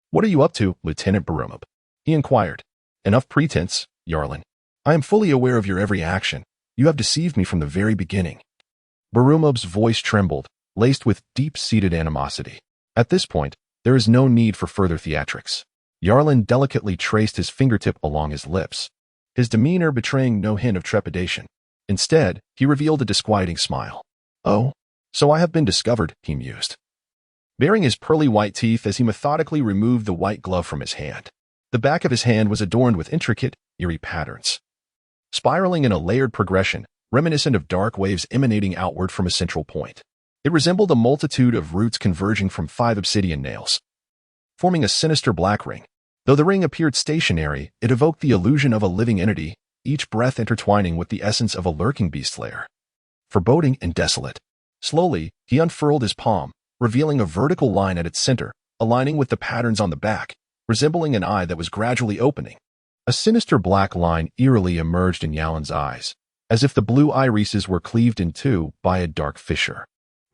"What are you up to, Lieutenant Barumab?" he inquired. "Enough pretense, Yarlan. I am fully aware of your every action. You have deceived me from the very beginning." Barumab's voice trembled, laced with deep-seated animosity. At this point, there is no need for further theatrics. Yarlan delicately traced his fingertip along his lips, his demeanor betraying no hint of trepidation. Instead, he revealed a disquieting smile. "Oh, so I have been discovered," he mused, baring his pearly white teeth as he methodically removed the white glove from his hand. The back of his hand was adorned with intricate, eerie patterns, spiraling in a layered progression, reminiscent of dark waves emanating outward from a central point. It resembled a multitude of roots converging from 5 obsidian nails, forming a sinister black ring. Though the ring appeared stationary, it evoked the illusion of a living entity, each breath intertwining with the essence of a lurking beast slayer. Foreboding and desolate. Slowly, he unfurled his palm, revealing a vertical line at its center, aligning with the patterns on the back, resembling an eye that was gradually opening. A sinister black line eerily emerged in Yalan's eyes, as if the blue irises were cleaved in two by a dark fissure.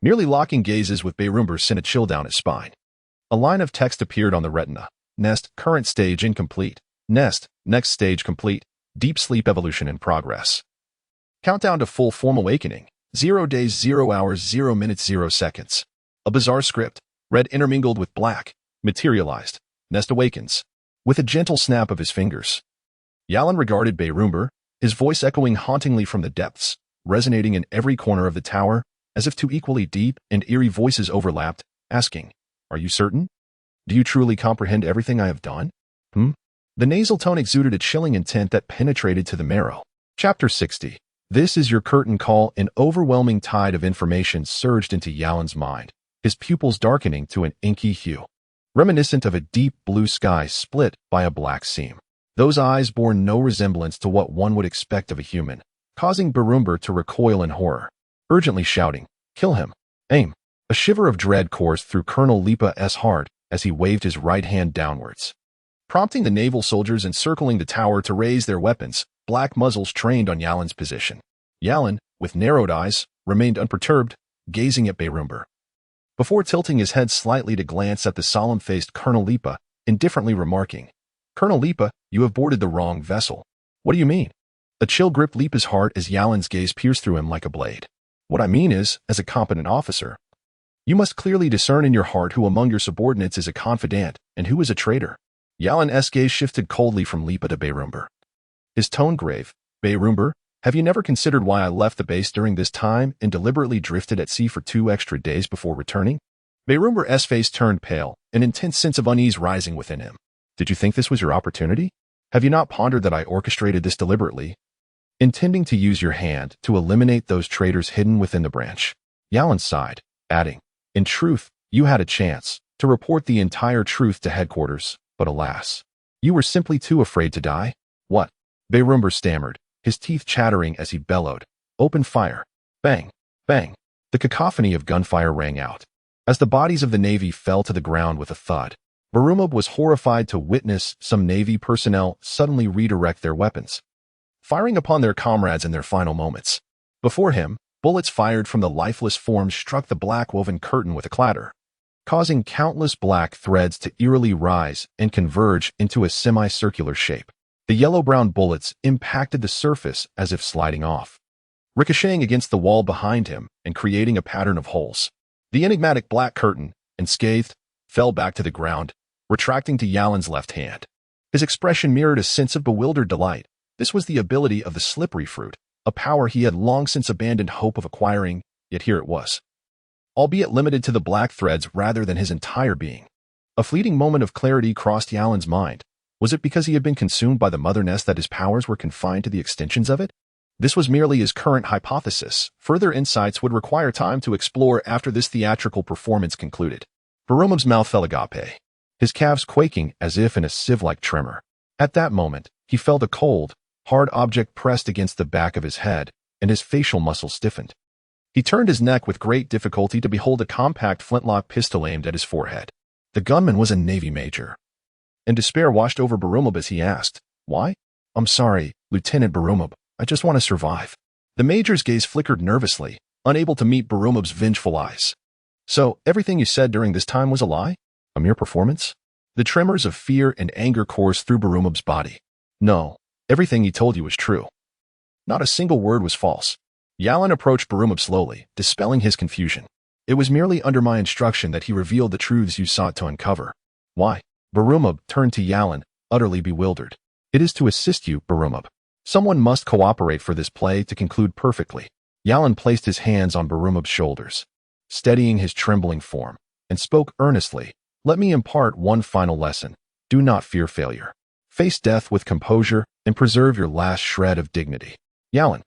Nearly locking gazes with Barumab sent a chill down his spine. A line of text appeared on the retina. Nest, current stage incomplete. Nest, next stage complete. Deep sleep evolution in progress. Countdown to full form awakening. 0 days, 0 hours, 0 minutes, 0 seconds. A bizarre script, red intermingled with black, materialized. Nest awakens. With a gentle snap of his fingers. Yalan regarded Barumab, his voice echoing hauntingly from the depths, resonating in every corner of the tower, as if two equally deep and eerie voices overlapped, asking, "Are you certain? Do you truly comprehend everything I have done?" The nasal tone exuded a chilling intent that penetrated to the marrow. Chapter 60. This is your curtain call. An overwhelming tide of information surged into Yalan's mind, his pupils darkening to an inky hue, reminiscent of a deep blue sky split by a black seam. Those eyes bore no resemblance to what one would expect of a human, causing Barumab to recoil in horror, urgently shouting, "Kill him! Aim!" A shiver of dread coursed through Colonel Lippa's heart as he waved his right hand downwards, prompting the naval soldiers encircling the tower to raise their weapons, black muzzles trained on Yalan's position. Yalan, with narrowed eyes, remained unperturbed, gazing at Barumab, before tilting his head slightly to glance at the solemn-faced Colonel Lippa, indifferently remarking, "Colonel Lippa, you have boarded the wrong vessel." "What do you mean?" A chill gripped Lippa's heart as Yalan's gaze pierced through him like a blade. "What I mean is, as a competent officer, you must clearly discern in your heart who among your subordinates is a confidant and who is a traitor." Yalan's gaze shifted coldly from Lippa to Barumab, his tone grave. "Barumab, have you never considered why I left the base during this time and deliberately drifted at sea for 2 extra days before returning?" Barumab's face turned pale, an intense sense of unease rising within him. "Did you think this was your opportunity? Have you not pondered that I orchestrated this deliberately, intending to use your hand to eliminate those traitors hidden within the branch?" Yalan sighed, adding, "In truth, you had a chance to report the entire truth to headquarters, but alas, you were simply too afraid to die." "What?" Barumab stammered, his teeth chattering as he bellowed, "Open fire." Bang, bang. The cacophony of gunfire rang out, as the bodies of the Navy fell to the ground with a thud. Barumab was horrified to witness some Navy personnel suddenly redirect their weapons, firing upon their comrades in their final moments. Before him, bullets fired from the lifeless forms struck the black woven curtain with a clatter, causing countless black threads to eerily rise and converge into a semicircular shape. The yellow-brown bullets impacted the surface as if sliding off, ricocheting against the wall behind him and creating a pattern of holes. The enigmatic black curtain, unscathed, fell back to the ground, retracting to Yalen's left hand. His expression mirrored a sense of bewildered delight. This was the ability of the slippery fruit, a power he had long since abandoned hope of acquiring, yet here it was, albeit limited to the black threads rather than his entire being. A fleeting moment of clarity crossed Yalen's mind. Was it because he had been consumed by the mother nest that his powers were confined to the extensions of it? This was merely his current hypothesis. Further insights would require time to explore after this theatrical performance concluded. Barumab's mouth fell agape, his calves quaking as if in a sieve-like tremor. At that moment, he felt a cold, hard object pressed against the back of his head, and his facial muscles stiffened. He turned his neck with great difficulty to behold a compact flintlock pistol aimed at his forehead. The gunman was a Navy major, and despair washed over Barumab as he asked, "Why?" "I'm sorry, Lieutenant Barumab. I just want to survive." The major's gaze flickered nervously, unable to meet Barumab's vengeful eyes. "So, everything you said during this time was a lie? A mere performance?" The tremors of fear and anger coursed through Barumab's body. "No, everything he told you was true. Not a single word was false." Yalen approached Barumab slowly, dispelling his confusion. "It was merely under my instruction that he revealed the truths you sought to uncover." "Why?" Barumab turned to Yalen, utterly bewildered. "It is to assist you, Barumab. Someone must cooperate for this play to conclude perfectly." Yalen placed his hands on Barumab's shoulders, steadying his trembling form, and spoke earnestly. "Let me impart one final lesson. Do not fear failure. Face death with composure and preserve your last shred of dignity." "Yalen."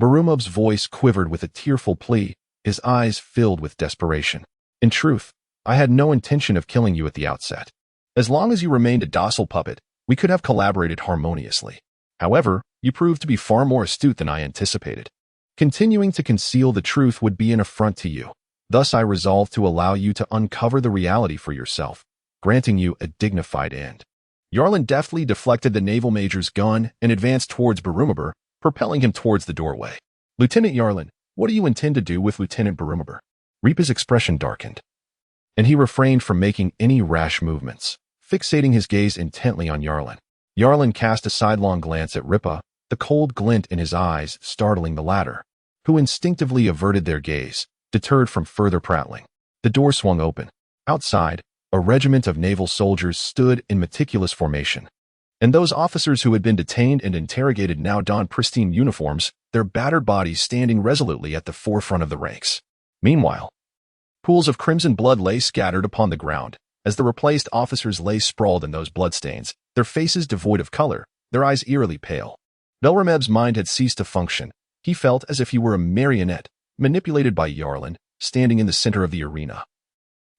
Barumab's voice quivered with a tearful plea, his eyes filled with desperation. "In truth, I had no intention of killing you at the outset. As long as you remained a docile puppet, we could have collaborated harmoniously. However, you proved to be far more astute than I anticipated. Continuing to conceal the truth would be an affront to you. Thus I resolved to allow you to uncover the reality for yourself, granting you a dignified end." Yarlin deftly deflected the naval major's gun and advanced towards Barumab, propelling him towards the doorway. "Lieutenant Yarlin, what do you intend to do with Lieutenant Barumab?" Reapa's expression darkened, and he refrained from making any rash movements, fixating his gaze intently on Yarlin. Yarlin cast a sidelong glance at Ripa, the cold glint in his eyes startling the latter, who instinctively averted their gaze, deterred from further prattling. The door swung open. Outside, a regiment of naval soldiers stood in meticulous formation, and those officers who had been detained and interrogated now donned pristine uniforms, their battered bodies standing resolutely at the forefront of the ranks. Meanwhile, pools of crimson blood lay scattered upon the ground, as the replaced officers lay sprawled in those bloodstains, their faces devoid of color, their eyes eerily pale. Belrameb's mind had ceased to function. He felt as if he were a marionette, manipulated by Yarlin, standing in the center of the arena,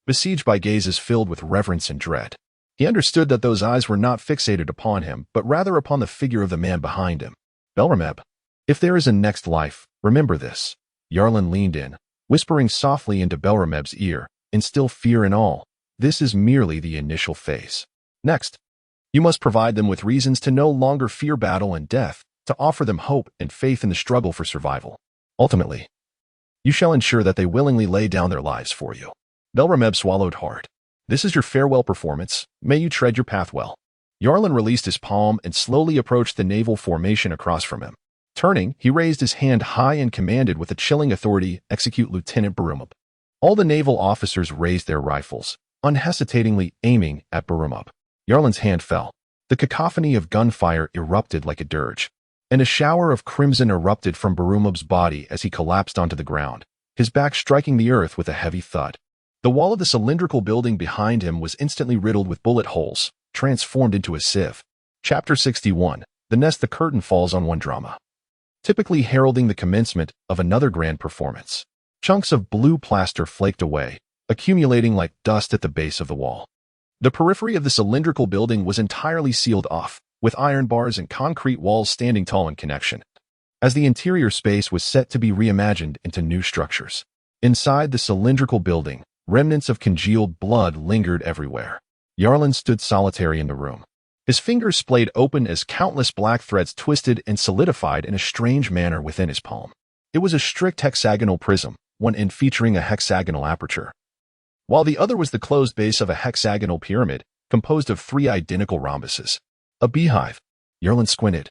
besieged by gazes filled with reverence and dread. He understood that those eyes were not fixated upon him, but rather upon the figure of the man behind him. "Belrameb, if there is a next life, remember this." Yarlin leaned in, whispering softly into Belrameb's ear, "Instill fear in all. This is merely the initial phase. Next, you must provide them with reasons to no longer fear battle and death, to offer them hope and faith in the struggle for survival. Ultimately, you shall ensure that they willingly lay down their lives for you." Belrameb swallowed hard. "This is your farewell performance. May you tread your path well." Yarlin released his palm and slowly approached the naval formation across from him. Turning, he raised his hand high and commanded with a chilling authority, "Execute Lieutenant Barumab." All the naval officers raised their rifles, unhesitatingly aiming at Barumab. Yarlin's hand fell. The cacophony of gunfire erupted like a dirge, and a shower of crimson erupted from Barumab's body as he collapsed onto the ground, his back striking the earth with a heavy thud. The wall of the cylindrical building behind him was instantly riddled with bullet holes, transformed into a sieve. Chapter 61. The Nest. The curtain falls on one drama, typically heralding the commencement of another grand performance. Chunks of blue plaster flaked away, accumulating like dust at the base of the wall. The periphery of the cylindrical building was entirely sealed off, with iron bars and concrete walls standing tall in connection, as the interior space was set to be reimagined into new structures. Inside the cylindrical building, remnants of congealed blood lingered everywhere. Yarlin stood solitary in the room, his fingers splayed open as countless black threads twisted and solidified in a strange manner within his palm. It was a strict hexagonal prism, one end featuring a hexagonal aperture, while the other was the closed base of a hexagonal pyramid composed of 3 identical rhombuses. A beehive. Jarlen squinted.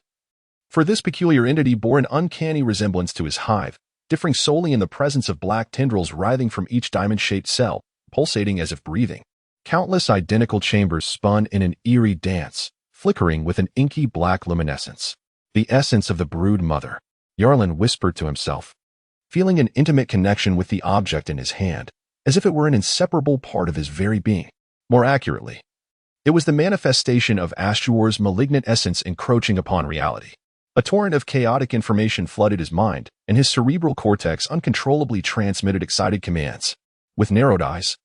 For this peculiar entity bore an uncanny resemblance to his hive, differing solely in the presence of black tendrils writhing from each diamond-shaped cell, pulsating as if breathing. Countless identical chambers spun in an eerie dance, flickering with an inky black luminescence. The essence of the brood mother, Jarlen whispered to himself, feeling an intimate connection with the object in his hand, as if it were an inseparable part of his very being. More accurately, it was the manifestation of Astur's malignant essence encroaching upon reality. A torrent of chaotic information flooded his mind, and his cerebral cortex uncontrollably transmitted excited commands. With narrowed eyes,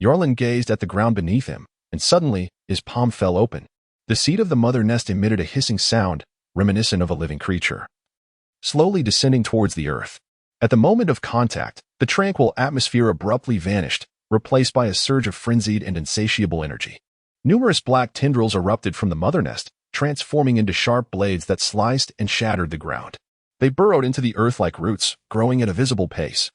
Jarlen gazed at the ground beneath him, and suddenly his palm fell open. The seed of the mother nest emitted a hissing sound, reminiscent of a living creature, slowly descending towards the earth. At the moment of contact, the tranquil atmosphere abruptly vanished, replaced by a surge of frenzied and insatiable energy. Numerous black tendrils erupted from the mother nest, transforming into sharp blades that sliced and shattered the ground. They burrowed into the earth like roots, growing at a visible pace,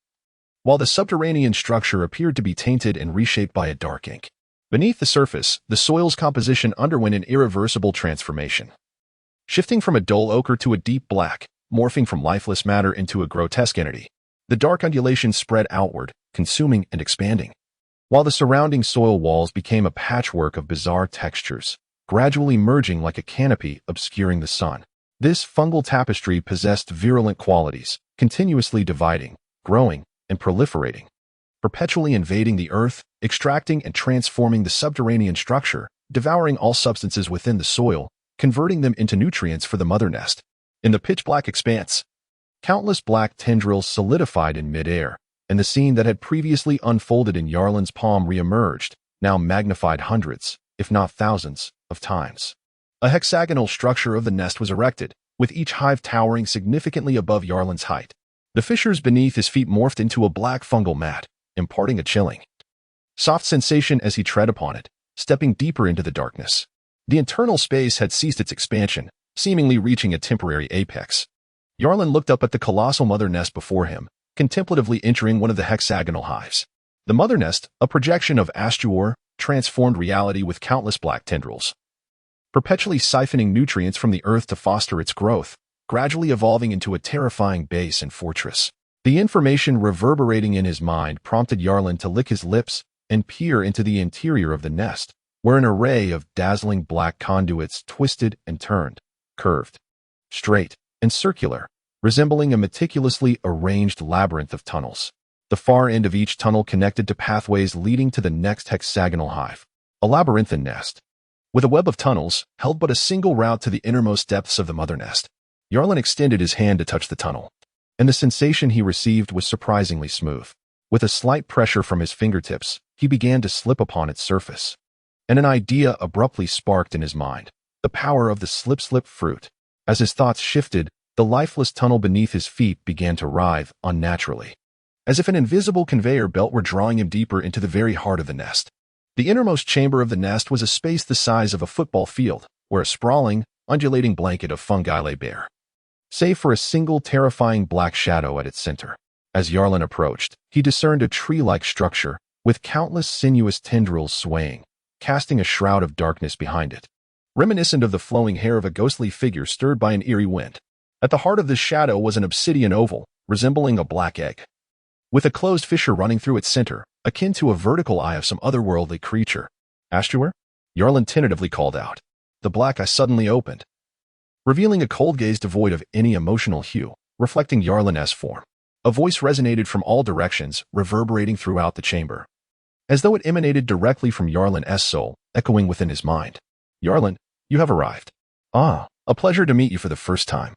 while the subterranean structure appeared to be tainted and reshaped by a dark ink. Beneath the surface, the soil's composition underwent an irreversible transformation, shifting from a dull ochre to a deep black, morphing from lifeless matter into a grotesque entity. The dark undulations spread outward, consuming and expanding, while the surrounding soil walls became a patchwork of bizarre textures, gradually merging like a canopy obscuring the sun. This fungal tapestry possessed virulent qualities, continuously dividing, growing, and proliferating, perpetually invading the earth, extracting and transforming the subterranean structure, devouring all substances within the soil, converting them into nutrients for the mother nest. In the pitch-black expanse, countless black tendrils solidified in midair, and the scene that had previously unfolded in Jarlen's palm re-emerged, now magnified hundreds, if not thousands, of times. A hexagonal structure of the nest was erected, with each hive towering significantly above Jarlen's height. The fissures beneath his feet morphed into a black fungal mat, imparting a chilling, soft sensation as he tread upon it, stepping deeper into the darkness. The internal space had ceased its expansion, seemingly reaching a temporary apex. Jarlen looked up at the colossal mother nest before him, contemplatively entering one of the hexagonal hives. The mother nest, a projection of Astur, transformed reality with countless black tendrils, perpetually siphoning nutrients from the earth to foster its growth, gradually evolving into a terrifying base and fortress. The information reverberating in his mind prompted Jarlen to lick his lips and peer into the interior of the nest, where an array of dazzling black conduits twisted and turned, curved, straight, and circular, resembling a meticulously arranged labyrinth of tunnels. The far end of each tunnel connected to pathways leading to the next hexagonal hive, a labyrinthine nest, with a web of tunnels, held but a single route to the innermost depths of the mother nest. Jarlen extended his hand to touch the tunnel, and the sensation he received was surprisingly smooth. With a slight pressure from his fingertips, he began to slip upon its surface, and an idea abruptly sparked in his mind, the power of the slip-slip fruit. As his thoughts shifted, the lifeless tunnel beneath his feet began to writhe unnaturally, as if an invisible conveyor belt were drawing him deeper into the very heart of the nest. The innermost chamber of the nest was a space the size of a football field, where a sprawling, undulating blanket of fungi lay bare, save for a single terrifying black shadow at its center. As Jarlen approached, he discerned a tree-like structure, with countless sinuous tendrils swaying, casting a shroud of darkness behind it, reminiscent of the flowing hair of a ghostly figure stirred by an eerie wind. At the heart of this shadow was an obsidian oval, resembling a black egg, with a closed fissure running through its center, akin to a vertical eye of some otherworldly creature. "Astur?" Jarlen tentatively called out. The black eye suddenly opened, revealing a cold gaze devoid of any emotional hue, reflecting Jarlen's form. A voice resonated from all directions, reverberating throughout the chamber, as though it emanated directly from Jarlen's soul, echoing within his mind. "Jarlen, you have arrived. Ah, a pleasure to meet you for the first time."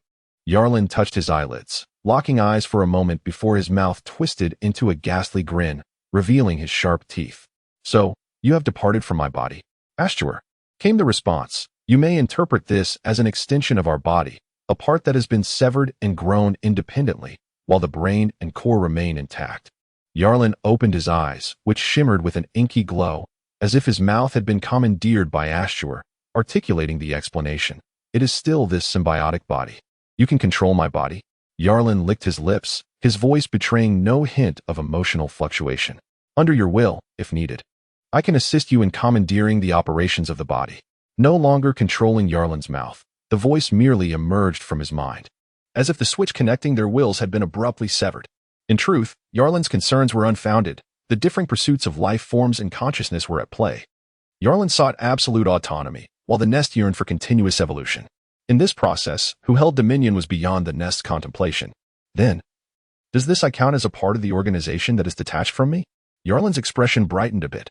Jarlen touched his eyelids, locking eyes for a moment before his mouth twisted into a ghastly grin, revealing his sharp teeth. "So, you have departed from my body, Astur," came the response. "You may interpret this as an extension of our body, a part that has been severed and grown independently, while the brain and core remain intact." Jarlen opened his eyes, which shimmered with an inky glow, as if his mouth had been commandeered by Astur, articulating the explanation. "It is still this symbiotic body. You can control my body." Jarlen licked his lips, his voice betraying no hint of emotional fluctuation. under your will, if needed. I can assist you in commandeering the operations of the body. No longer controlling Yarlin's mouth, the voice merely emerged from his mind, as if the switch connecting their wills had been abruptly severed. In truth, Yarlin's concerns were unfounded. The differing pursuits of life forms and consciousness were at play. Yarlin sought absolute autonomy, while the nest yearned for continuous evolution. In this process, who held dominion was beyond the nest's contemplation. Then, does this I count as a part of the organization that is detached from me? Yarlin's expression brightened a bit.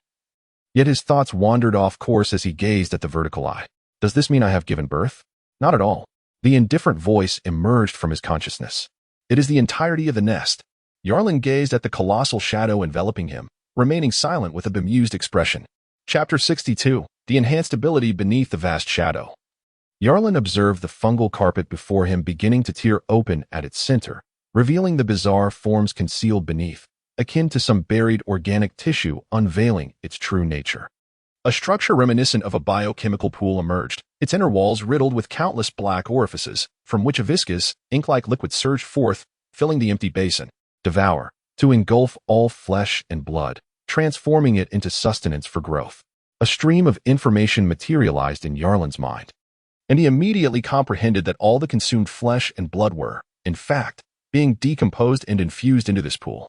Yet his thoughts wandered off course as he gazed at the vertical eye. Does this mean I have given birth? Not at all. The indifferent voice emerged from his consciousness. It is the entirety of the nest. Yarlin gazed at the colossal shadow enveloping him, remaining silent with a bemused expression. Chapter 62. The enhanced ability beneath the vast shadow. Yarlin observed the fungal carpet before him beginning to tear open at its center, revealing the bizarre forms concealed beneath, akin to some buried organic tissue unveiling its true nature. A structure reminiscent of a biochemical pool emerged, its inner walls riddled with countless black orifices, from which a viscous, ink-like liquid surged forth, filling the empty basin. Devour, to engulf all flesh and blood, transforming it into sustenance for growth. A stream of information materialized in Yarlin's mind, and he immediately comprehended that all the consumed flesh and blood were, in fact, being decomposed and infused into this pool,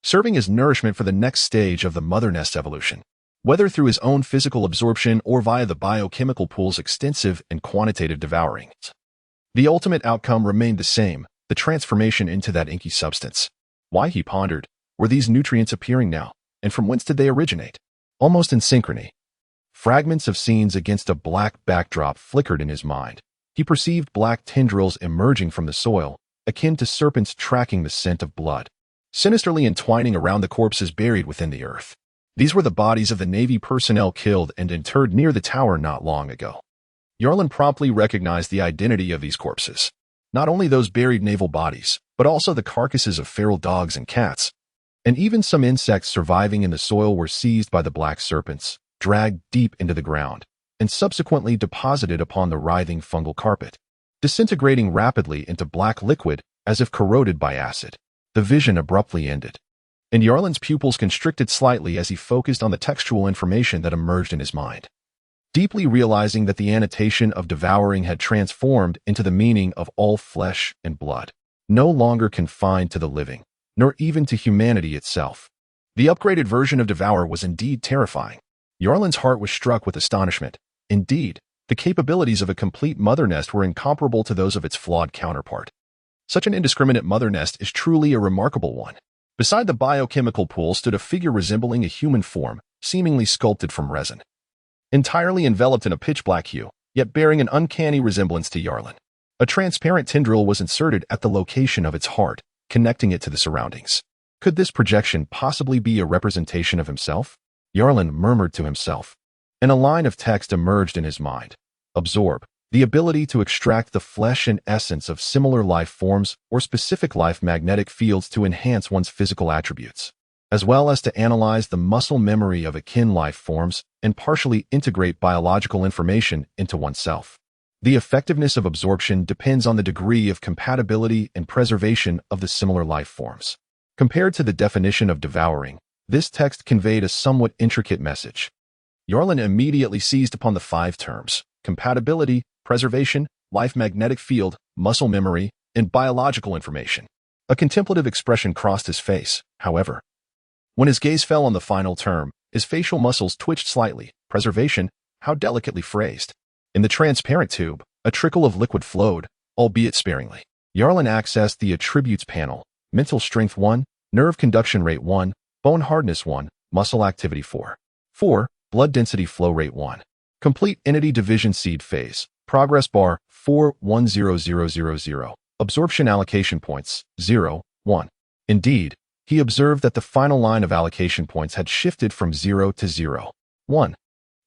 serving as nourishment for the next stage of the mother nest's evolution. Whether through his own physical absorption or via the biochemical pool's extensive and quantitative devouring, the ultimate outcome remained the same, the transformation into that inky substance. Why, he pondered, were these nutrients appearing now, and from whence did they originate? Almost in synchrony, fragments of scenes against a black backdrop flickered in his mind. He perceived black tendrils emerging from the soil, akin to serpents tracking the scent of blood, sinisterly entwining around the corpses buried within the earth. These were the bodies of the Navy personnel killed and interred near the tower not long ago. Yarlin promptly recognized the identity of these corpses. Not only those buried naval bodies, but also the carcasses of feral dogs and cats, and even some insects surviving in the soil were seized by the black serpents, dragged deep into the ground, and subsequently deposited upon the writhing fungal carpet, disintegrating rapidly into black liquid as if corroded by acid. The vision abruptly ended, and Yarlin's pupils constricted slightly as he focused on the textual information that emerged in his mind. Deeply realizing that the annotation of devouring had transformed into the meaning of all flesh and blood, no longer confined to the living, nor even to humanity itself. The upgraded version of devour was indeed terrifying. Yarlin's heart was struck with astonishment. Indeed, the capabilities of a complete mother nest were incomparable to those of its flawed counterpart. Such an indiscriminate mother nest is truly a remarkable one. Beside the biochemical pool stood a figure resembling a human form, seemingly sculpted from resin, entirely enveloped in a pitch-black hue, yet bearing an uncanny resemblance to Yarlin. A transparent tendril was inserted at the location of its heart, connecting it to the surroundings. Could this projection possibly be a representation of himself? Yarlin murmured to himself, and a line of text emerged in his mind. Absorb. The ability to extract the flesh and essence of similar life forms or specific life magnetic fields to enhance one's physical attributes, as well as to analyze the muscle memory of akin life forms and partially integrate biological information into oneself. The effectiveness of absorption depends on the degree of compatibility and preservation of the similar life forms. Compared to the definition of devouring, this text conveyed a somewhat intricate message. Yarlin immediately seized upon the 5 terms: compatibility, preservation, life magnetic field, muscle memory, and biological information. A contemplative expression crossed his face, however. When his gaze fell on the final term, his facial muscles twitched slightly. Preservation, how delicately phrased. In the transparent tube, a trickle of liquid flowed, albeit sparingly. Yarlin accessed the attributes panel: mental strength 1, nerve conduction rate 1, bone hardness 1, muscle activity 4. 4. Blood density flow rate 1. Complete entity division seed phase. Progress bar 4-1-0-0-0-0. Absorption allocation points 0, 1. Indeed, he observed that the final line of allocation points had shifted from 0 to 0, 1.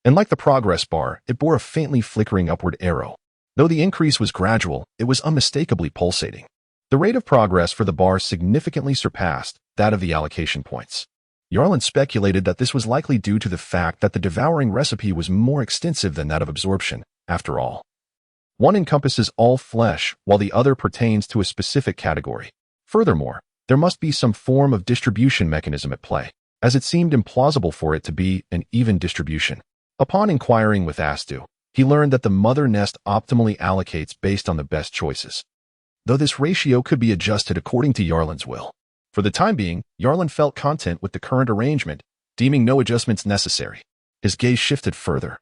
And like the progress bar, it bore a faintly flickering upward arrow. Though the increase was gradual, it was unmistakably pulsating. The rate of progress for the bar significantly surpassed that of the allocation points. Yarlin speculated that this was likely due to the fact that the devouring recipe was more extensive than that of absorption. After all, one encompasses all flesh, while the other pertains to a specific category. Furthermore, there must be some form of distribution mechanism at play. as it seemed implausible for it to be an even distribution. Upon inquiring with Astur, he learned that the mother nest optimally allocates based on the best choices, though this ratio could be adjusted according to Yarlin's will. For the time being, Yarlin felt content with the current arrangement, deeming no adjustments necessary. His gaze shifted further,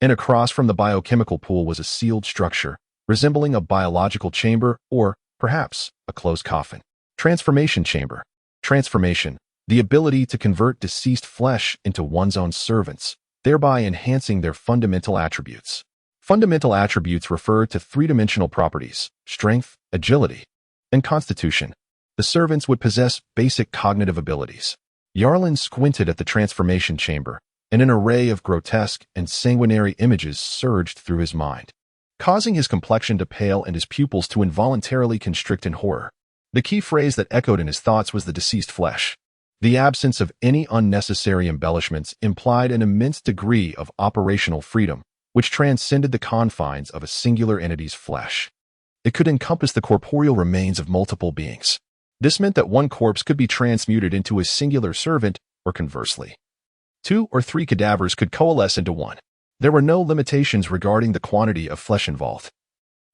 and across from the biochemical pool was a sealed structure, resembling a biological chamber or, perhaps, a closed coffin. Transformation chamber. Transformation, the ability to convert deceased flesh into one's own servants, thereby enhancing their fundamental attributes. Fundamental attributes refer to three-dimensional properties: strength, agility, and constitution. The servants would possess basic cognitive abilities. Yarlin squinted at the transformation chamber, and an array of grotesque and sanguinary images surged through his mind, causing his complexion to pale and his pupils to involuntarily constrict in horror. The key phrase that echoed in his thoughts was the deceased flesh. The absence of any unnecessary embellishments implied an immense degree of operational freedom, which transcended the confines of a singular entity's flesh. It could encompass the corporeal remains of multiple beings. This meant that one corpse could be transmuted into a singular servant, or conversely, 2 or 3 cadavers could coalesce into one. There were no limitations regarding the quantity of flesh involved.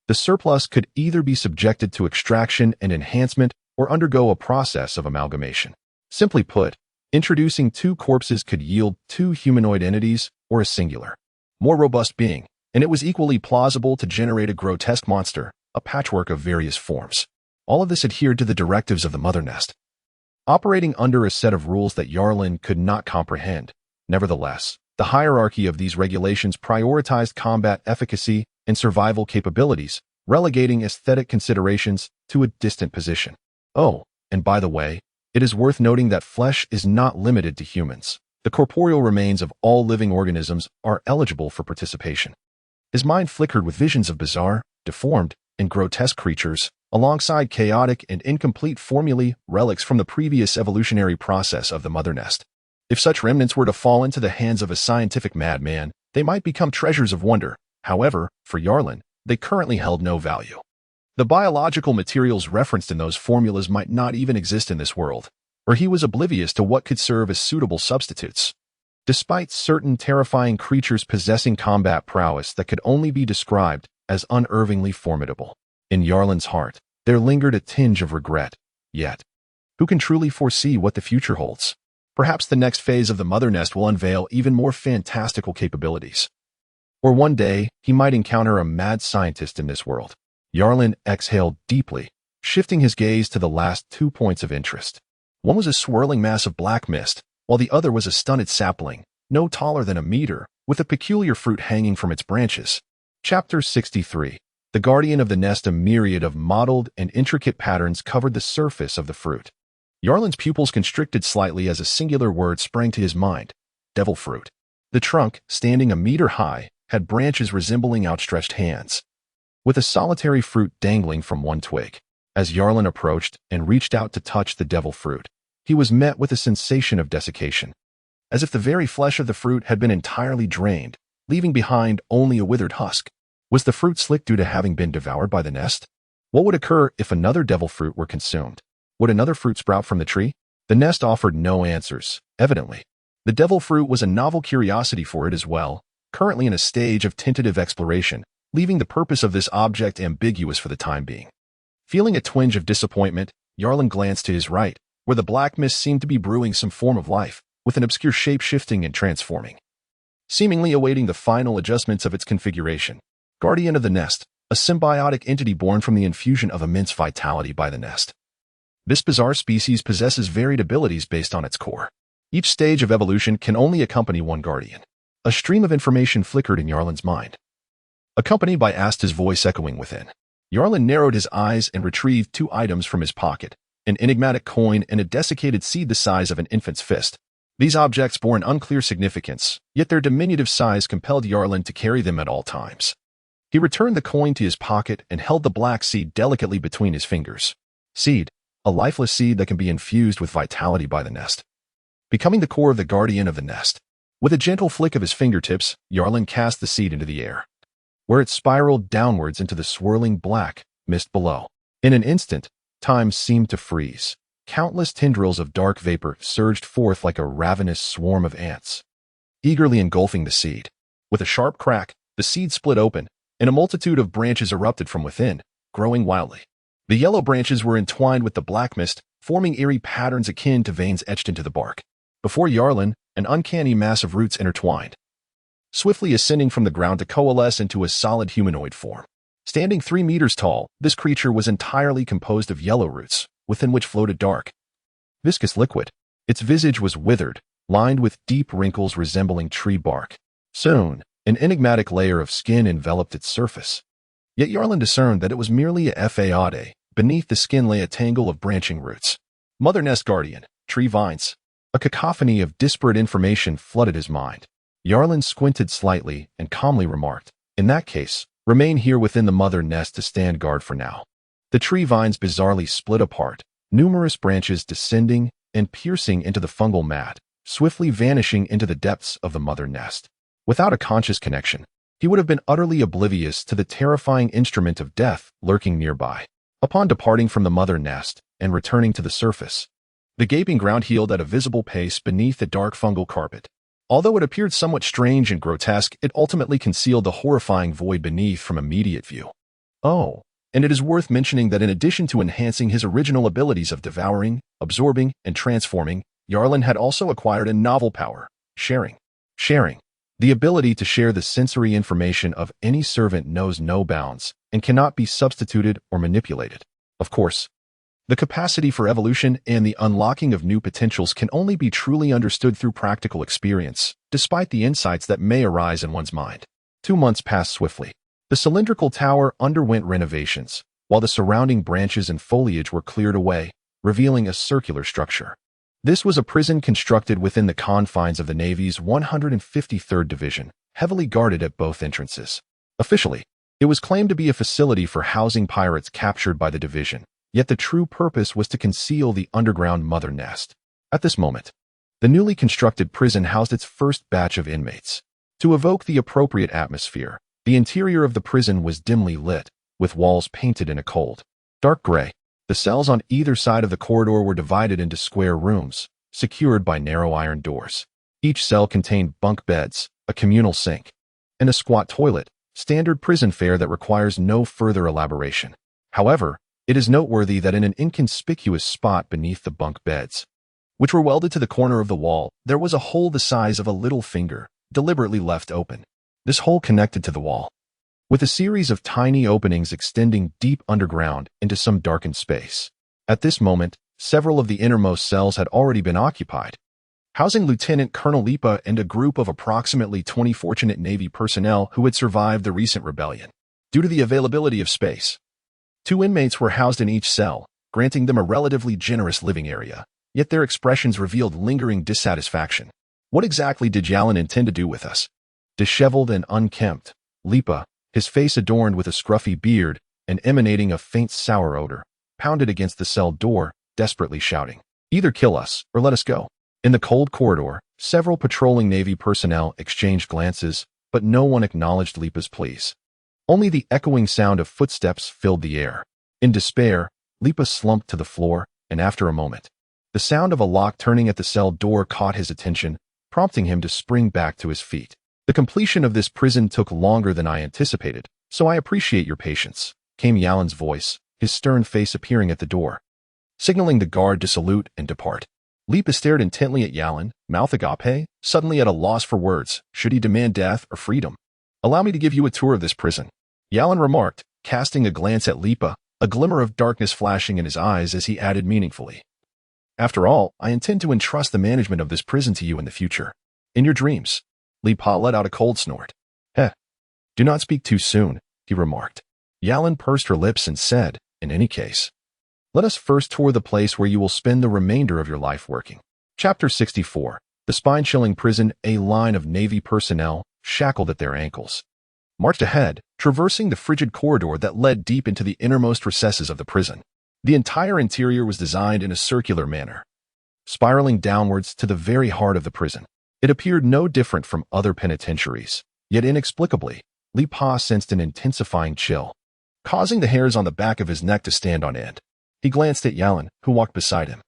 The surplus could either be subjected to extraction and enhancement or undergo a process of amalgamation. Simply put, introducing 2 corpses could yield 2 humanoid entities or a singular, more robust being, and it was equally plausible to generate a grotesque monster, a patchwork of various forms. All of this adhered to the directives of the mother nest, operating under a set of rules that Yarlin could not comprehend. Nevertheless, the hierarchy of these regulations prioritized combat efficacy and survival capabilities, relegating aesthetic considerations to a distant position. Oh, and by the way, it is worth noting that flesh is not limited to humans. The corporeal remains of all living organisms are eligible for participation. His mind flickered with visions of bizarre, deformed, and grotesque creatures, alongside chaotic and incomplete formulae, relics from the previous evolutionary process of the mother nest. If such remnants were to fall into the hands of a scientific madman, they might become treasures of wonder. However, for Yarlin, they currently held no value. The biological materials referenced in those formulas might not even exist in this world, or he was oblivious to what could serve as suitable substitutes. Despite certain terrifying creatures possessing combat prowess that could only be described as unnervingly formidable, in Yarlin's heart, there lingered a tinge of regret. Yet, who can truly foresee what the future holds? Perhaps the next phase of the mother nest will unveil even more fantastical capabilities. Or one day, he might encounter a mad scientist in this world. Yarlin exhaled deeply, shifting his gaze to the last 2 points of interest. One was a swirling mass of black mist, while the other was a stunted sapling, no taller than a meter, with a peculiar fruit hanging from its branches. Chapter 63. The guardian of the nest. A myriad of mottled and intricate patterns covered the surface of the fruit. Yarlin's pupils constricted slightly as a singular word sprang to his mind: devil fruit. The trunk, standing a meter high, had branches resembling outstretched hands, with a solitary fruit dangling from one twig. As Yarlin approached and reached out to touch the devil fruit, he was met with a sensation of desiccation, as if the very flesh of the fruit had been entirely drained, leaving behind only a withered husk. Was the fruit slick due to having been devoured by the nest? What would occur if another devil fruit were consumed? Would another fruit sprout from the tree? The nest offered no answers, evidently. The devil fruit was a novel curiosity for it as well, currently in a stage of tentative exploration, leaving the purpose of this object ambiguous for the time being. Feeling a twinge of disappointment, Yarlin glanced to his right, where the black mist seemed to be brewing some form of life, with an obscure shape shifting and transforming, seemingly awaiting the final adjustments of its configuration. Guardian of the nest, a symbiotic entity born from the infusion of immense vitality by the nest. This bizarre species possesses varied abilities based on its core. Each stage of evolution can only accompany one guardian. A stream of information flickered in Yarlin's mind, accompanied by Astur's voice echoing within. Yarlin narrowed his eyes and retrieved 2 items from his pocket, an enigmatic coin and a desiccated seed the size of an infant's fist. These objects bore an unclear significance, yet their diminutive size compelled Yarlin to carry them at all times. He returned the coin to his pocket and held the black seed delicately between his fingers. Seed, a lifeless seed that can be infused with vitality by the nest, becoming the core of the guardian of the nest. With a gentle flick of his fingertips, Yarlin cast the seed into the air, where it spiraled downwards into the swirling black mist below. In an instant, time seemed to freeze. Countless tendrils of dark vapor surged forth like a ravenous swarm of ants, eagerly engulfing the seed. With a sharp crack, the seed split open, and a multitude of branches erupted from within, growing wildly. The yellow branches were entwined with the black mist, forming eerie patterns akin to veins etched into the bark. Before Yarlin, an uncanny mass of roots intertwined, swiftly ascending from the ground to coalesce into a solid humanoid form. Standing 3 meters tall, this creature was entirely composed of yellow roots, within which floated dark, viscous liquid. Its visage was withered, lined with deep wrinkles resembling tree bark. Soon, an enigmatic layer of skin enveloped its surface. Yet Yarlin discerned that it was merely a fade. Beneath the skin lay a tangle of branching roots. Mother Nest Guardian, tree vines. A cacophony of disparate information flooded his mind. Yarlin squinted slightly and calmly remarked, "In that case, remain here within the mother nest to stand guard for now." The tree vines bizarrely split apart, numerous branches descending and piercing into the fungal mat, swiftly vanishing into the depths of the mother nest. Without a conscious connection, he would have been utterly oblivious to the terrifying instrument of death lurking nearby. Upon departing from the mother nest and returning to the surface, the gaping ground healed at a visible pace beneath the dark fungal carpet. Although it appeared somewhat strange and grotesque, it ultimately concealed the horrifying void beneath from immediate view. Oh, and it is worth mentioning that in addition to enhancing his original abilities of devouring, absorbing, and transforming, Yarlin had also acquired a novel power, sharing. The ability to share the sensory information of any servant knows no bounds and cannot be substituted or manipulated. Of course, the capacity for evolution and the unlocking of new potentials can only be truly understood through practical experience, despite the insights that may arise in one's mind. 2 months passed swiftly. The cylindrical tower underwent renovations, while the surrounding branches and foliage were cleared away, revealing a circular structure. This was a prison constructed within the confines of the Navy's 153rd Division, heavily guarded at both entrances. Officially, it was claimed to be a facility for housing pirates captured by the division, yet the true purpose was to conceal the underground mother nest. At this moment, the newly constructed prison housed its first batch of inmates. To evoke the appropriate atmosphere, the interior of the prison was dimly lit, with walls painted in a cold, dark gray. The cells on either side of the corridor were divided into square rooms, secured by narrow iron doors. Each cell contained bunk beds, a communal sink, and a squat toilet, standard prison fare that requires no further elaboration. However, it is noteworthy that in an inconspicuous spot beneath the bunk beds, which were welded to the corner of the wall, there was a hole the size of a little finger, deliberately left open. This hole connected to the wall, with a series of tiny openings extending deep underground into some darkened space. At this moment, several of the innermost cells had already been occupied, housing Lieutenant Colonel Lipa and a group of approximately 20 fortunate Navy personnel who had survived the recent rebellion. Due to the availability of space, 2 inmates were housed in each cell, granting them a relatively generous living area, yet their expressions revealed lingering dissatisfaction. What exactly did Yarlin intend to do with us? Disheveled and unkempt, Lipa, his face adorned with a scruffy beard and emanating a faint sour odor, pounded against the cell door, desperately shouting, "Either kill us or let us go." In the cold corridor, several patrolling Navy personnel exchanged glances, but no one acknowledged Lipa's pleas. Only the echoing sound of footsteps filled the air. In despair, Lipa slumped to the floor, and after a moment, the sound of a lock turning at the cell door caught his attention, prompting him to spring back to his feet. "The completion of this prison took longer than I anticipated, so I appreciate your patience," came Yarlin's voice, his stern face appearing at the door, signaling the guard to salute and depart. Lipa stared intently at Yarlin, mouth agape, suddenly at a loss for words. Should he demand death or freedom? "Allow me to give you a tour of this prison," Yarlin remarked, casting a glance at Lipa, a glimmer of darkness flashing in his eyes as he added meaningfully, "After all, I intend to entrust the management of this prison to you in the future. In your dreams." Lipa let out a cold snort. Do not speak too soon," he remarked. Yarlin pursed her lips and said, "In any case, let us first tour the place where you will spend the remainder of your life working." Chapter 64. The spine-chilling prison. A line of Navy personnel, shackled at their ankles, marched ahead, traversing the frigid corridor that led deep into the innermost recesses of the prison. The entire interior was designed in a circular manner, spiraling downwards to the very heart of the prison. It appeared no different from other penitentiaries, yet inexplicably, Lipa sensed an intensifying chill, causing the hairs on the back of his neck to stand on end. He glanced at Yarlin, who walked beside him.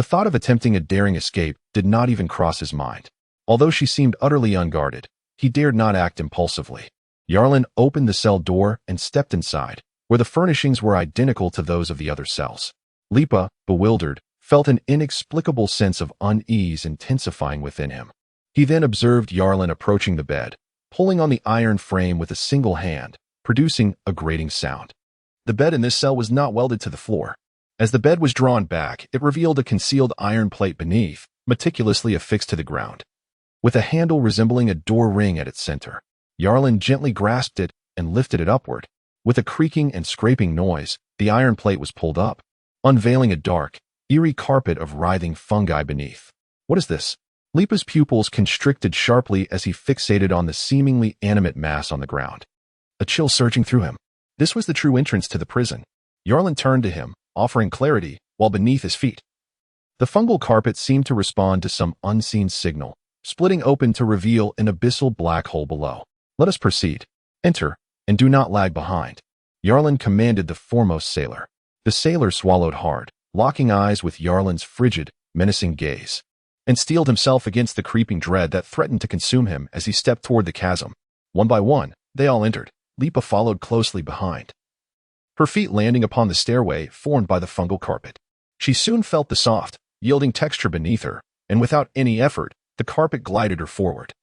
The thought of attempting a daring escape did not even cross his mind. Although she seemed utterly unguarded, he dared not act impulsively. Yarlin opened the cell door and stepped inside, where the furnishings were identical to those of the other cells. Lipa, bewildered, felt an inexplicable sense of unease intensifying within him. He then observed Yarlin approaching the bed, pulling on the iron frame with a single hand, producing a grating sound. The bed in this cell was not welded to the floor. As the bed was drawn back, it revealed a concealed iron plate beneath, meticulously affixed to the ground. With a handle resembling a door ring at its center, Yarlin gently grasped it and lifted it upward. With a creaking and scraping noise, the iron plate was pulled up, unveiling a dark, eerie carpet of writhing fungi beneath. What is this? Lipa's pupils constricted sharply as he fixated on the seemingly animate mass on the ground. A chill surging through him. This was the true entrance to the prison. Yarlin turned to him, offering clarity, while beneath his feet. The fungal carpet seemed to respond to some unseen signal, splitting open to reveal an abyssal black hole below. Let us proceed. Enter, and do not lag behind. Yarlin commanded the foremost sailor. The sailor swallowed hard, locking eyes with Yarlin's frigid, menacing gaze, and steeled himself against the creeping dread that threatened to consume him as he stepped toward the chasm. One by one, they all entered. Lipa followed closely behind, her feet landing upon the stairway formed by the fungal carpet. She soon felt the soft, yielding texture beneath her, and without any effort, the carpet glided her forward,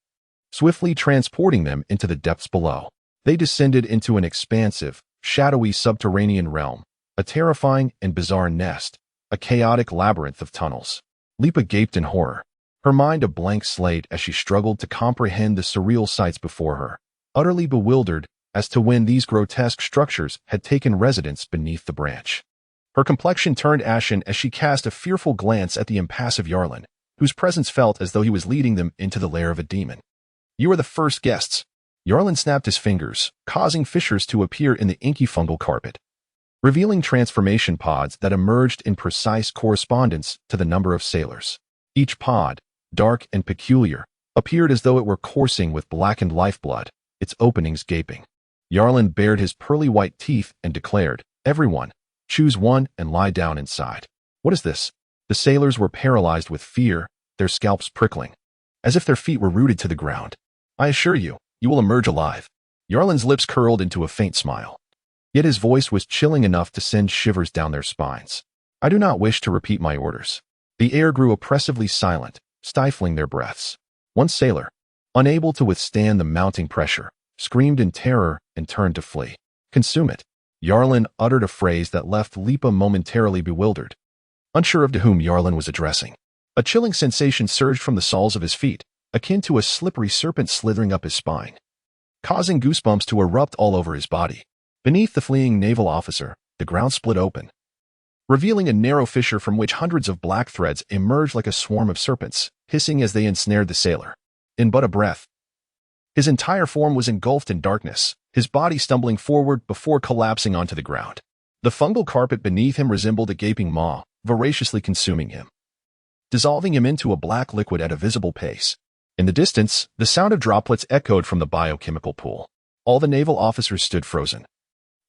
swiftly transporting them into the depths below. They descended into an expansive, shadowy subterranean realm, a terrifying and bizarre nest, a chaotic labyrinth of tunnels. Lipa gaped in horror, her mind a blank slate as she struggled to comprehend the surreal sights before her, utterly bewildered as to when these grotesque structures had taken residence beneath the branch. Her complexion turned ashen as she cast a fearful glance at the impassive Yarlin, whose presence felt as though he was leading them into the lair of a demon. You are the first guests. Yarlin snapped his fingers, causing fissures to appear in the inky fungal carpet, revealing transformation pods that emerged in precise correspondence to the number of sailors. Each pod, dark and peculiar, appeared as though it were coursing with blackened lifeblood, its openings gaping. Yarlin bared his pearly white teeth and declared, "Everyone, choose one and lie down inside." What is this? The sailors were paralyzed with fear, their scalps prickling, as if their feet were rooted to the ground. I assure you, you will emerge alive. Yarlin's lips curled into a faint smile. Yet his voice was chilling enough to send shivers down their spines. I do not wish to repeat my orders. The air grew oppressively silent, stifling their breaths. One sailor, unable to withstand the mounting pressure, screamed in terror and turned to flee. Consume it. Yarlin uttered a phrase that left Lipa momentarily bewildered, unsure of to whom Yarlin was addressing. A chilling sensation surged from the soles of his feet, akin to a slippery serpent slithering up his spine, causing goosebumps to erupt all over his body. Beneath the fleeing naval officer, the ground split open, revealing a narrow fissure from which hundreds of black threads emerged like a swarm of serpents, hissing as they ensnared the sailor. In but a breath, his entire form was engulfed in darkness, his body stumbling forward before collapsing onto the ground. The fungal carpet beneath him resembled a gaping maw, voraciously consuming him, dissolving him into a black liquid at a visible pace. In the distance, the sound of droplets echoed from the biochemical pool. All the naval officers stood frozen,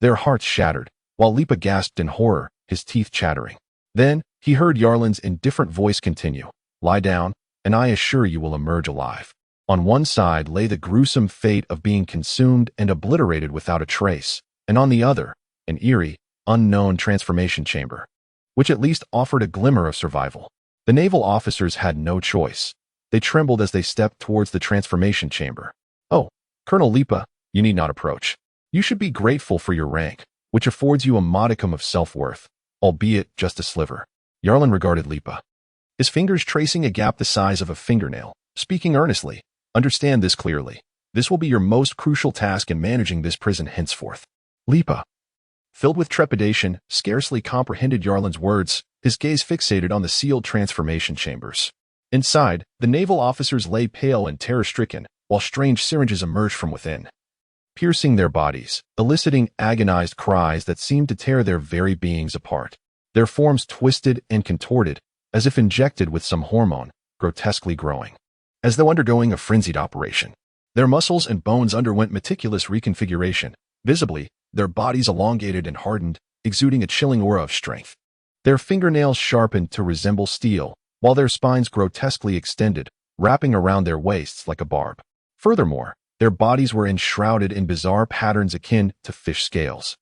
their hearts shattered, while Lipa gasped in horror, his teeth chattering. Then, he heard Yarlin's indifferent voice continue, "Lie down, and I assure you will emerge alive." On one side lay the gruesome fate of being consumed and obliterated without a trace, and on the other, an eerie, unknown transformation chamber, which at least offered a glimmer of survival. The naval officers had no choice. They trembled as they stepped towards the transformation chamber. "Oh, Colonel Lipa, you need not approach. You should be grateful for your rank, which affords you a modicum of self-worth, albeit just a sliver." Yarlin regarded Lipa, his fingers tracing a gap the size of a fingernail, speaking earnestly. Understand this clearly. This will be your most crucial task in managing this prison henceforth. Lipa, filled with trepidation, scarcely comprehended Yarlin's words, his gaze fixated on the sealed transformation chambers. Inside, the naval officers lay pale and terror-stricken, while strange syringes emerged from within, piercing their bodies, eliciting agonized cries that seemed to tear their very beings apart. Their forms twisted and contorted, as if injected with some hormone, grotesquely growing, as though undergoing a frenzied operation. Their muscles and bones underwent meticulous reconfiguration. Visibly, their bodies elongated and hardened, exuding a chilling aura of strength. their fingernails sharpened to resemble steel, while their spines grotesquely extended, wrapping around their waists like a barb. Furthermore, their bodies were enshrouded in bizarre patterns akin to fish scales.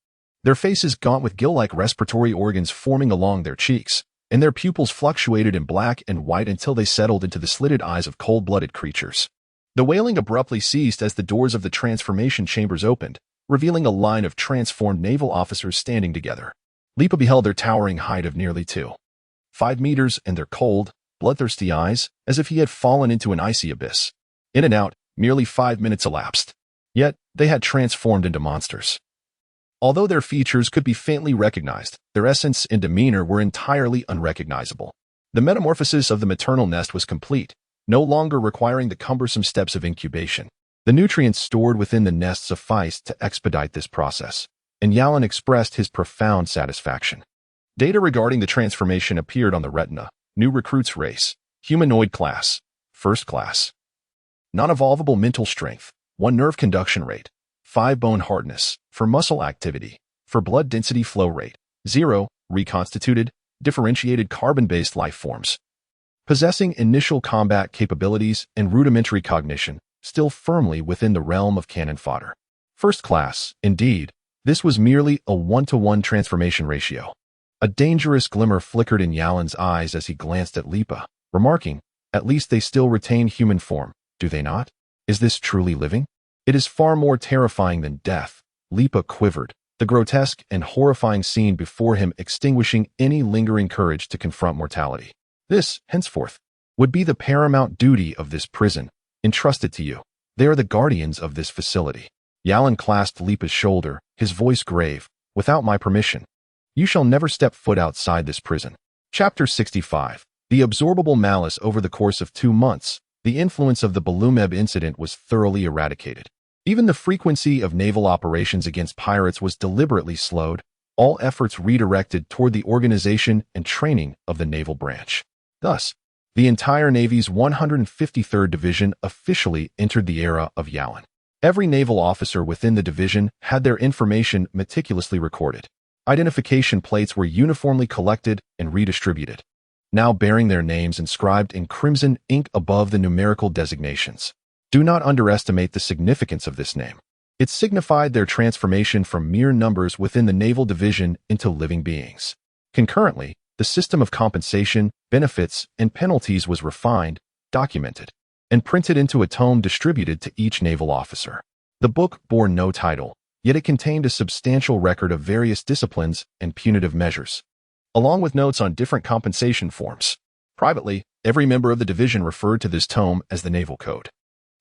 Their faces gaunt with gill-like respiratory organs forming along their cheeks, and their pupils fluctuated in black and white until they settled into the slitted eyes of cold-blooded creatures. The wailing abruptly ceased as the doors of the transformation chambers opened, revealing a line of transformed naval officers standing together. Lipa beheld their towering height of nearly 2.5 meters and their cold, bloodthirsty eyes, as if he had fallen into an icy abyss. In and out, merely 5 minutes elapsed. Yet, they had transformed into monsters. Although their features could be faintly recognized, their essence and demeanor were entirely unrecognizable. The metamorphosis of the maternal nest was complete, no longer requiring the cumbersome steps of incubation. The nutrients stored within the nest sufficed to expedite this process, and Yalan expressed his profound satisfaction. Data regarding the transformation appeared on the retina. New recruits race, humanoid class, first class. Non-evolvable mental strength, 1 nerve conduction rate, 5 bone hardness, for muscle activity, for blood density flow rate, 0, reconstituted, differentiated carbon-based life forms. Possessing initial combat capabilities and rudimentary cognition, still firmly within the realm of cannon fodder. First class, indeed, this was merely a 1-to-1 transformation ratio. A dangerous glimmer flickered in Yalan's eyes as he glanced at Lipa, remarking, "At least they still retain human form, do they not? Is this truly living? It is far more terrifying than death." Lipa quivered, the grotesque and horrifying scene before him extinguishing any lingering courage to confront mortality. This, henceforth, would be the paramount duty of this prison, entrusted to you. They are the guardians of this facility. Yalan clasped Lipa's shoulder, his voice grave. "Without my permission, you shall never step foot outside this prison." Chapter 65. The absorbable malice. Over the course of 2 months, the influence of the Balumeb incident was thoroughly eradicated. Even the frequency of naval operations against pirates was deliberately slowed, all efforts redirected toward the organization and training of the naval branch. Thus, the entire Navy's 153rd Division officially entered the era of Yalan. Every naval officer within the division had their information meticulously recorded. Identification plates were uniformly collected and redistributed, now bearing their names inscribed in crimson ink above the numerical designations. Do not underestimate the significance of this name. It signified their transformation from mere numbers within the naval division into living beings. Concurrently, the system of compensation, benefits, and penalties was refined, documented, and printed into a tome distributed to each naval officer. The book bore no title, yet it contained a substantial record of various disciplines and punitive measures, along with notes on different compensation forms. Privately, every member of the division referred to this tome as the Naval Code.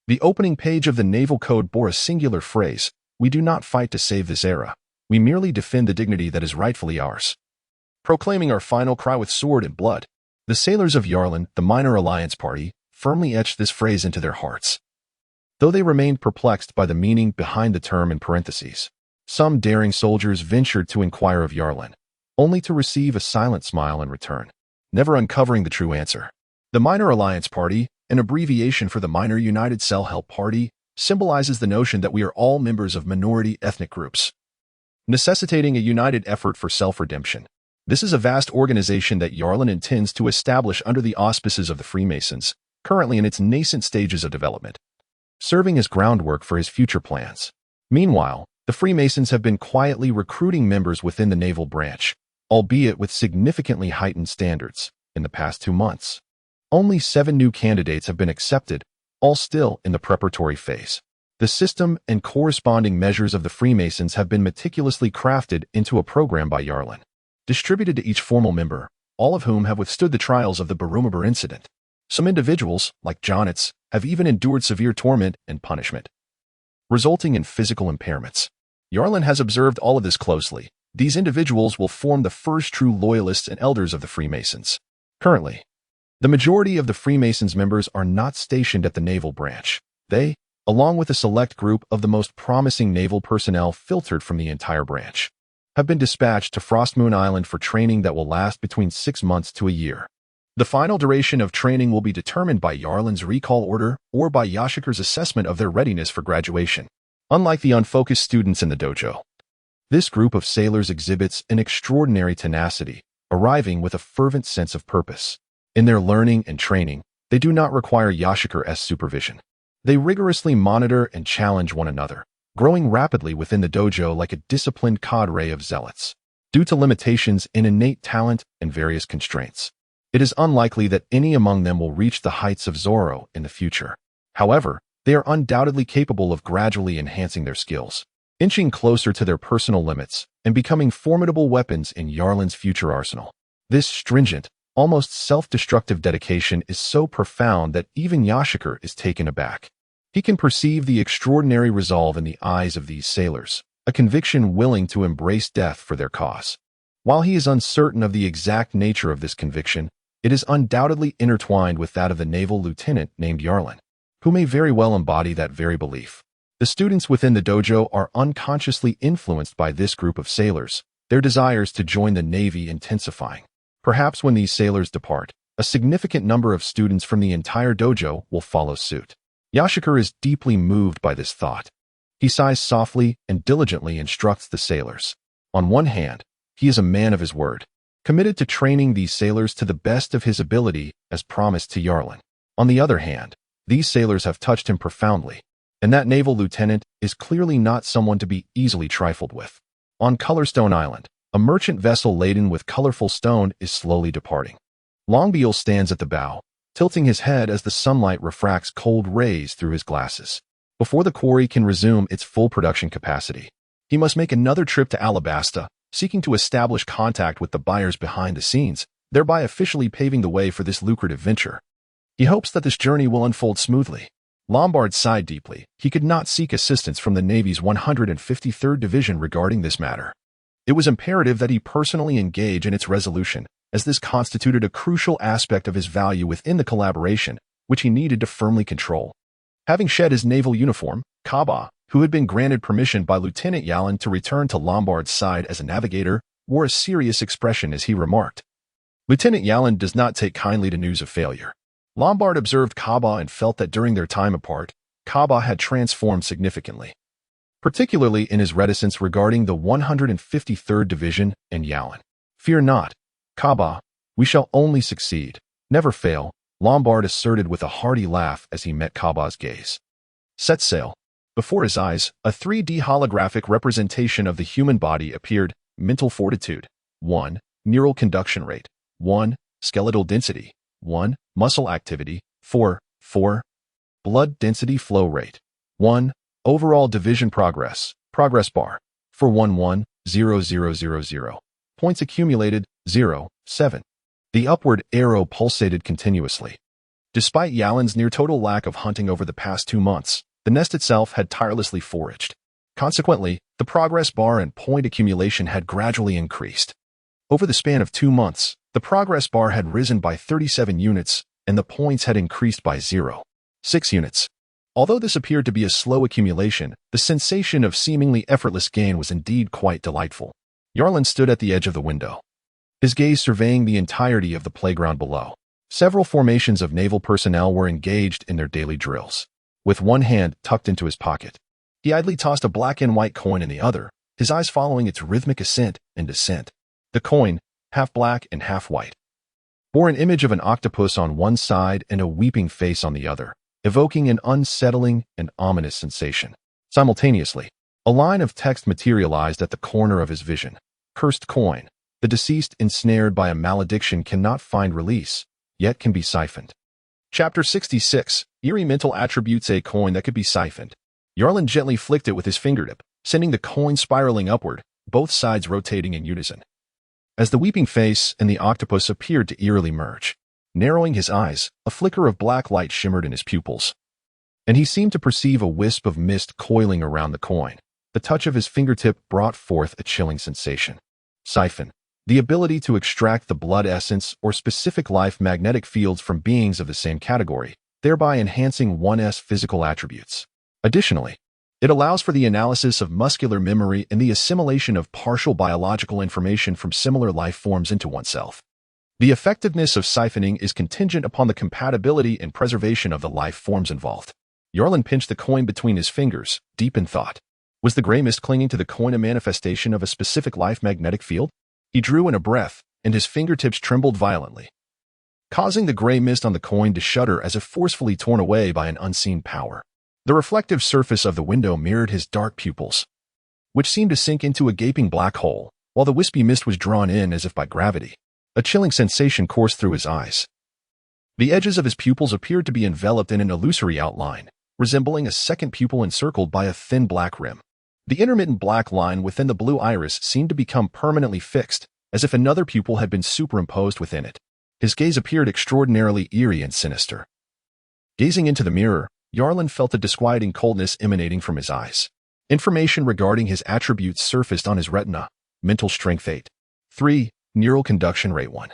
The opening page of the Naval Code bore a singular phrase: "We do not fight to save this era. We merely defend the dignity that is rightfully ours." Proclaiming our final cry with sword and blood, the sailors of Yarlan, the Minor Alliance Party, firmly etched this phrase into their hearts. Though they remained perplexed by the meaning behind the term in parentheses, some daring soldiers ventured to inquire of Yarlan, only to receive a silent smile in return, never uncovering the true answer. The Minor Alliance Party, an abbreviation for the Minor United Self-Help Party, symbolizes the notion that we are all members of minority ethnic groups, necessitating a united effort for self-redemption. This is a vast organization that Yarlan intends to establish under the auspices of the Freemasons, currently in its nascent stages of development, serving as groundwork for his future plans. Meanwhile, the Freemasons have been quietly recruiting members within the naval branch, albeit with significantly heightened standards, in the past 2 months. Only 7 new candidates have been accepted, all still in the preparatory phase. The system and corresponding measures of the Freemasons have been meticulously crafted into a program by Yarlan, distributed to each formal member, all of whom have withstood the trials of the Balumeb incident. Some individuals, like Jonitz, have even endured severe torment and punishment, resulting in physical impairments. Yarlan has observed all of this closely. These individuals will form the first true loyalists and elders of the Freemasons. Currently, the majority of the Freemasons members are not stationed at the naval branch. They, along with a select group of the most promising naval personnel filtered from the entire branch, have been dispatched to Frostmoon Island for training that will last between 6 months to a year. The final duration of training will be determined by Yarlan's recall order or by Yashiker's assessment of their readiness for graduation. Unlike the unfocused students in the dojo, this group of sailors exhibits an extraordinary tenacity, arriving with a fervent sense of purpose. In their learning and training, they do not require Yashiker's supervision. They rigorously monitor and challenge one another, growing rapidly within the dojo like a disciplined cadre of zealots. Due to limitations in innate talent and various constraints, it is unlikely that any among them will reach the heights of Zoro in the future. However, they are undoubtedly capable of gradually enhancing their skills, inching closer to their personal limits, and becoming formidable weapons in Yarlin's future arsenal. This stringent, almost self-destructive dedication is so profound that even Yashiker is taken aback. He can perceive the extraordinary resolve in the eyes of these sailors, a conviction willing to embrace death for their cause. While he is uncertain of the exact nature of this conviction, it is undoubtedly intertwined with that of the naval lieutenant named Yarlin, who may very well embody that very belief. The students within the dojo are unconsciously influenced by this group of sailors, their desires to join the Navy intensifying. Perhaps when these sailors depart, a significant number of students from the entire dojo will follow suit. Yashiker is deeply moved by this thought. He sighs softly and diligently instructs the sailors. On one hand, he is a man of his word, committed to training these sailors to the best of his ability as promised to Yarlin. On the other hand, these sailors have touched him profoundly, and that naval lieutenant is clearly not someone to be easily trifled with. On Colorstone Island, a merchant vessel laden with colorful stone is slowly departing. Longbeal stands at the bow, tilting his head as the sunlight refracts cold rays through his glasses. Before the quarry can resume its full production capacity, he must make another trip to Alabasta, seeking to establish contact with the buyers behind the scenes, thereby officially paving the way for this lucrative venture. He hopes that this journey will unfold smoothly. Lombard sighed deeply. He could not seek assistance from the Navy's 153rd Division regarding this matter. It was imperative that he personally engage in its resolution, as this constituted a crucial aspect of his value within the collaboration, which he needed to firmly control. Having shed his naval uniform, Kaba, who had been granted permission by Lieutenant Yalin to return to Lombard's side as a navigator, wore a serious expression as he remarked, "Lieutenant Yalin does not take kindly to news of failure." Lombard observed Kaba and felt that during their time apart, Kaba had transformed significantly, particularly in his reticence regarding the 153rd Division and Yalin. "Fear not, Kaba, we shall only succeed, never fail," Lombard asserted with a hearty laugh as he met Kaba's gaze. Set sail. Before his eyes, a 3D holographic representation of the human body appeared. Mental fortitude, 1. Neural conduction rate, 1. Skeletal density, 1. Muscle activity, 4. Blood density flow rate, 1. Overall division progress bar, for 11,000. Points accumulated, 0.7. The upward arrow pulsated continuously. Despite Yalin's near-total lack of hunting over the past 2 months, the nest itself had tirelessly foraged. Consequently, the progress bar and point accumulation had gradually increased. Over the span of 2 months, the progress bar had risen by 37 units, and the points had increased by 0.6 units. Although this appeared to be a slow accumulation, the sensation of seemingly effortless gain was indeed quite delightful. Yarlin stood at the edge of the window, his gaze surveying the entirety of the playground below. Several formations of naval personnel were engaged in their daily drills. With one hand tucked into his pocket, he idly tossed a black and white coin in the other, his eyes following its rhythmic ascent and descent. The coin, half black and half white, bore an image of an octopus on one side and a weeping face on the other, evoking an unsettling and ominous sensation. Simultaneously, a line of text materialized at the corner of his vision. Cursed coin. The deceased ensnared by a malediction cannot find release, yet can be siphoned. Chapter 66. Eerie mental attributes. A coin that could be siphoned. Yarlin gently flicked it with his fingertip, sending the coin spiraling upward, both sides rotating in unison. As the weeping face and the octopus appeared to eerily merge, narrowing his eyes, a flicker of black light shimmered in his pupils, and he seemed to perceive a wisp of mist coiling around the coin. The touch of his fingertip brought forth a chilling sensation. Siphon. The ability to extract the blood essence or specific life magnetic fields from beings of the same category, thereby enhancing one's physical attributes. Additionally, it allows for the analysis of muscular memory and the assimilation of partial biological information from similar life forms into oneself. The effectiveness of siphoning is contingent upon the compatibility and preservation of the life forms involved. Yarlin pinched the coin between his fingers, deep in thought. Was the gray mist clinging to the coin a manifestation of a specific life magnetic field? He drew in a breath and his fingertips trembled violently, causing the gray mist on the coin to shudder as if forcefully torn away by an unseen power. The reflective surface of the window mirrored his dark pupils, which seemed to sink into a gaping black hole, while the wispy mist was drawn in as if by gravity. A chilling sensation coursed through his eyes. The edges of his pupils appeared to be enveloped in an illusory outline, resembling a second pupil encircled by a thin black rim. The intermittent black line within the blue iris seemed to become permanently fixed, as if another pupil had been superimposed within it. His gaze appeared extraordinarily eerie and sinister. Gazing into the mirror, Yarlin felt a disquieting coldness emanating from his eyes. Information regarding his attributes surfaced on his retina. Mental strength 8. 3. Neural conduction rate 1.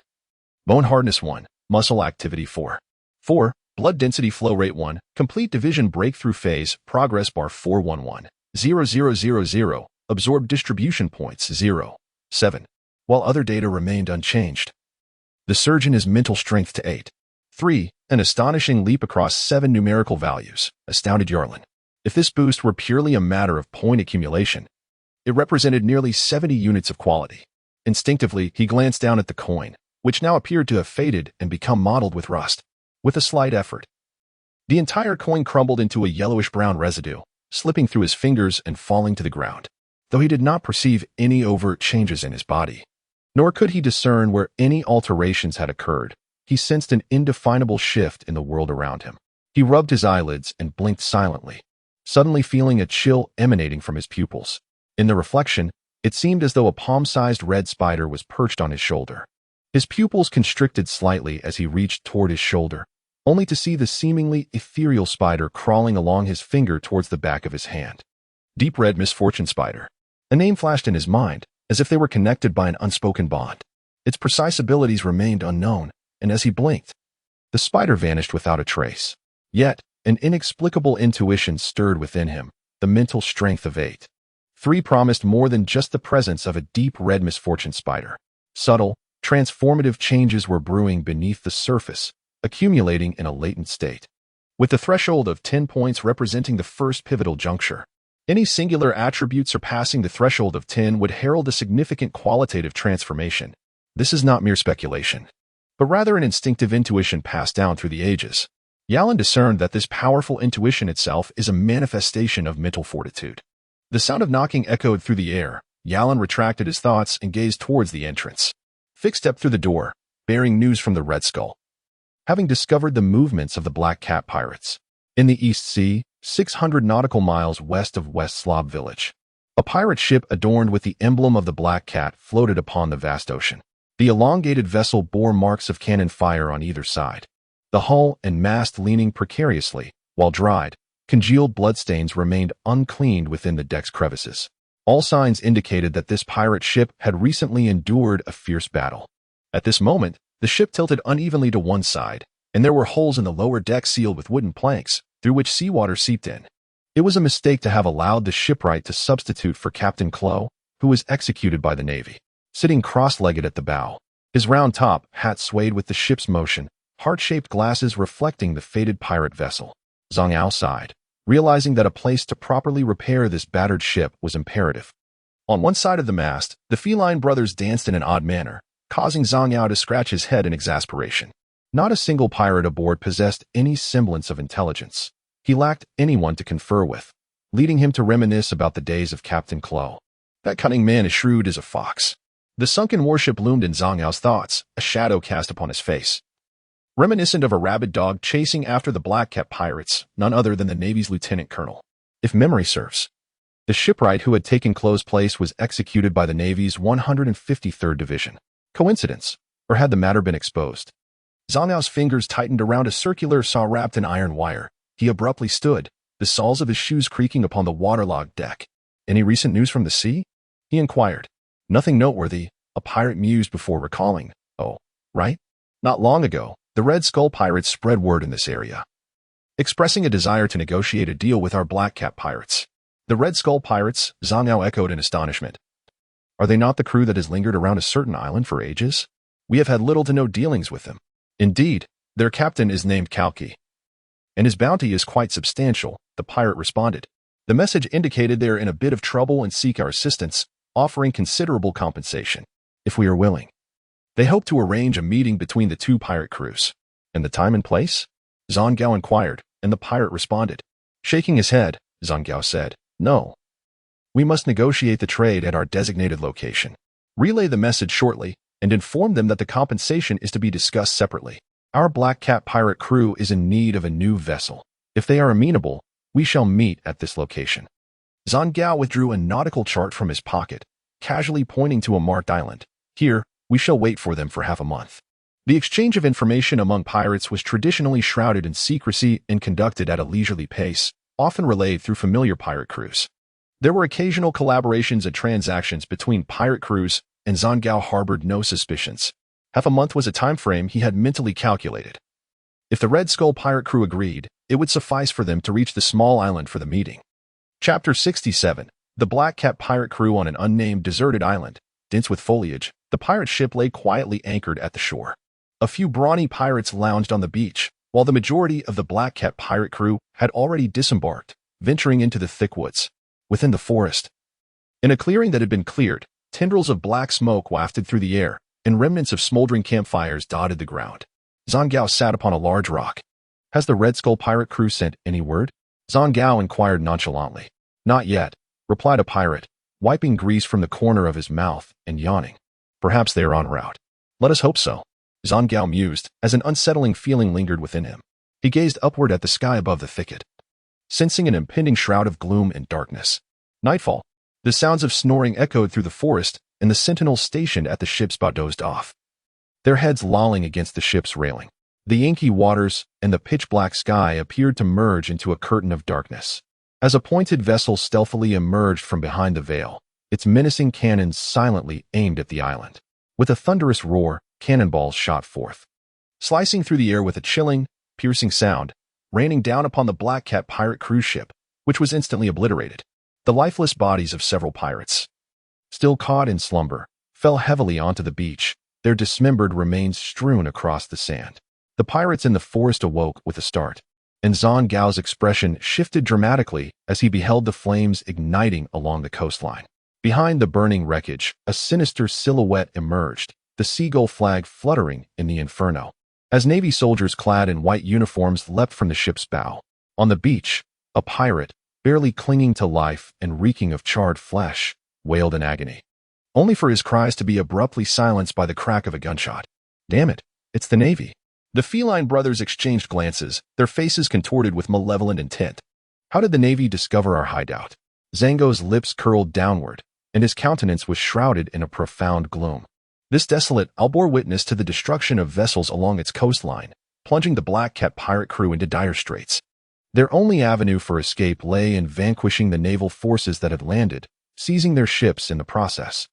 Bone hardness 1. Muscle activity 4. 4. Blood density flow rate 1. Complete division breakthrough phase. Progress bar 411. 0000. Absorbed distribution points 0. 7. While other data remained unchanged. The surgeon is mental strength to 8. 3. An astonishing leap across 7 numerical values, astounded Yarlin. If this boost were purely a matter of point accumulation, it represented nearly 70 units of quality. Instinctively, he glanced down at the coin, which now appeared to have faded and become mottled with rust. With a slight effort, the entire coin crumbled into a yellowish-brown residue, slipping through his fingers and falling to the ground, though he did not perceive any overt changes in his body. Nor could he discern where any alterations had occurred. He sensed an indefinable shift in the world around him. He rubbed his eyelids and blinked silently, suddenly feeling a chill emanating from his pupils. In the reflection, it seemed as though a palm-sized red spider was perched on his shoulder. His pupils constricted slightly as he reached toward his shoulder, only to see the seemingly ethereal spider crawling along his finger towards the back of his hand. Deep Red Misfortune Spider. A name flashed in his mind, as if they were connected by an unspoken bond. Its precise abilities remained unknown, and as he blinked, the spider vanished without a trace. Yet, an inexplicable intuition stirred within him, the mental strength of 8. 3 promised more than just the presence of a deep red misfortune spider. Subtle, transformative changes were brewing beneath the surface, accumulating in a latent state. With the threshold of 10 points representing the first pivotal juncture, any singular attribute surpassing the threshold of 10 would herald a significant qualitative transformation. This is not mere speculation, but rather an instinctive intuition passed down through the ages. Yarlin discerned that this powerful intuition itself is a manifestation of mental fortitude. The sound of knocking echoed through the air. Yarlin retracted his thoughts and gazed towards the entrance. Fig stepped through the door, bearing news from the Red Skull, having discovered the movements of the Black Cat pirates. In the East Sea, 600 nautical miles west of West Slav village, a pirate ship adorned with the emblem of the Black Cat floated upon the vast ocean. The elongated vessel bore marks of cannon fire on either side, the hull and mast leaning precariously, while dried, congealed bloodstains remained uncleaned within the deck's crevices. All signs indicated that this pirate ship had recently endured a fierce battle. At this moment, the ship tilted unevenly to one side, and there were holes in the lower deck sealed with wooden planks, through which seawater seeped in. It was a mistake to have allowed the shipwright to substitute for Captain Clow, who was executed by the Navy. Sitting cross-legged at the bow, his round top hat swayed with the ship's motion, heart-shaped glasses reflecting the fated pirate vessel. Zhang Yao sighed, realizing that a place to properly repair this battered ship was imperative. On one side of the mast, the feline brothers danced in an odd manner, causing Zhang Yao to scratch his head in exasperation. Not a single pirate aboard possessed any semblance of intelligence. He lacked anyone to confer with, leading him to reminisce about the days of Captain Clow. That cunning man is shrewd as a fox. The sunken warship loomed in Zhang Yao's thoughts, a shadow cast upon his face, reminiscent of a rabid dog chasing after the Black Cat pirates, none other than the Navy's lieutenant colonel. If memory serves, the shipwright who had taken Clow's place was executed by the Navy's 153rd Division. Coincidence, or had the matter been exposed? Zhang Yao's fingers tightened around a circular saw wrapped in iron wire. He abruptly stood, the soles of his shoes creaking upon the waterlogged deck. Any recent news from the sea? He inquired. Nothing noteworthy, a pirate mused before recalling. Oh, right? Not long ago, the Red Skull pirates spread word in this area, expressing a desire to negotiate a deal with our Black Cat pirates. The Red Skull pirates, Zhang Yao echoed in astonishment. Are they not the crew that has lingered around a certain island for ages? We have had little to no dealings with them. Indeed, their captain is named Kalki, and his bounty is quite substantial, the pirate responded. The message indicated they are in a bit of trouble and seek our assistance, offering considerable compensation, if we are willing. They hoped to arrange a meeting between the two pirate crews. And the time and place? Zhang Gao inquired, and the pirate responded. Shaking his head, Zhang Gao said, "No. We must negotiate the trade at our designated location. Relay the message shortly, and inform them that the compensation is to be discussed separately. Our Black Cat pirate crew is in need of a new vessel. If they are amenable, we shall meet at this location." Zhang Gao withdrew a nautical chart from his pocket, casually pointing to a marked island. "Here, we shall wait for them for half a month." The exchange of information among pirates was traditionally shrouded in secrecy and conducted at a leisurely pace, often relayed through familiar pirate crews. There were occasional collaborations and transactions between pirate crews, and Zhang Gao harbored no suspicions. Half a month was a time frame he had mentally calculated. If the Red Skull pirate crew agreed, it would suffice for them to reach the small island for the meeting. Chapter 67. The Black Cat pirate crew on an unnamed deserted island. Dense with foliage, the pirate ship lay quietly anchored at the shore. A few brawny pirates lounged on the beach, while the majority of the Black Cat pirate crew had already disembarked, venturing into the thick woods. Within the forest, in a clearing that had been cleared, tendrils of black smoke wafted through the air, and remnants of smoldering campfires dotted the ground. Zhang Gao sat upon a large rock. "Has the Red Skull pirate crew sent any word?" Zhang Gao inquired nonchalantly. "Not yet," replied a pirate, wiping grease from the corner of his mouth and yawning. "Perhaps they are en route." "Let us hope so," Zhang Gao mused, as an unsettling feeling lingered within him. He gazed upward at the sky above the thicket, sensing an impending shroud of gloom and darkness. Nightfall. The sounds of snoring echoed through the forest, and the sentinels stationed at the ship's bow dozed off, their heads lolling against the ship's railing. The inky waters and the pitch-black sky appeared to merge into a curtain of darkness. As a pointed vessel stealthily emerged from behind the veil, its menacing cannons silently aimed at the island. With a thunderous roar, cannonballs shot forth, slicing through the air with a chilling, piercing sound, raining down upon the Black Cat pirate cruise ship, which was instantly obliterated. The lifeless bodies of several pirates, still caught in slumber, fell heavily onto the beach, their dismembered remains strewn across the sand. The pirates in the forest awoke with a start, and Zhang Gao's expression shifted dramatically as he beheld the flames igniting along the coastline. Behind the burning wreckage, a sinister silhouette emerged, the seagull flag fluttering in the inferno. As Navy soldiers clad in white uniforms leapt from the ship's bow. On the beach, a pirate, barely clinging to life and reeking of charred flesh, wailed in agony, only for his cries to be abruptly silenced by the crack of a gunshot. "Damn it, it's the Navy." The feline brothers exchanged glances, their faces contorted with malevolent intent. "How did the Navy discover our hideout?" Zango's lips curled downward, and his countenance was shrouded in a profound gloom. This desolate isle bore witness to the destruction of vessels along its coastline, plunging the Black Cat pirate crew into dire straits. Their only avenue for escape lay in vanquishing the naval forces that had landed, seizing their ships in the process.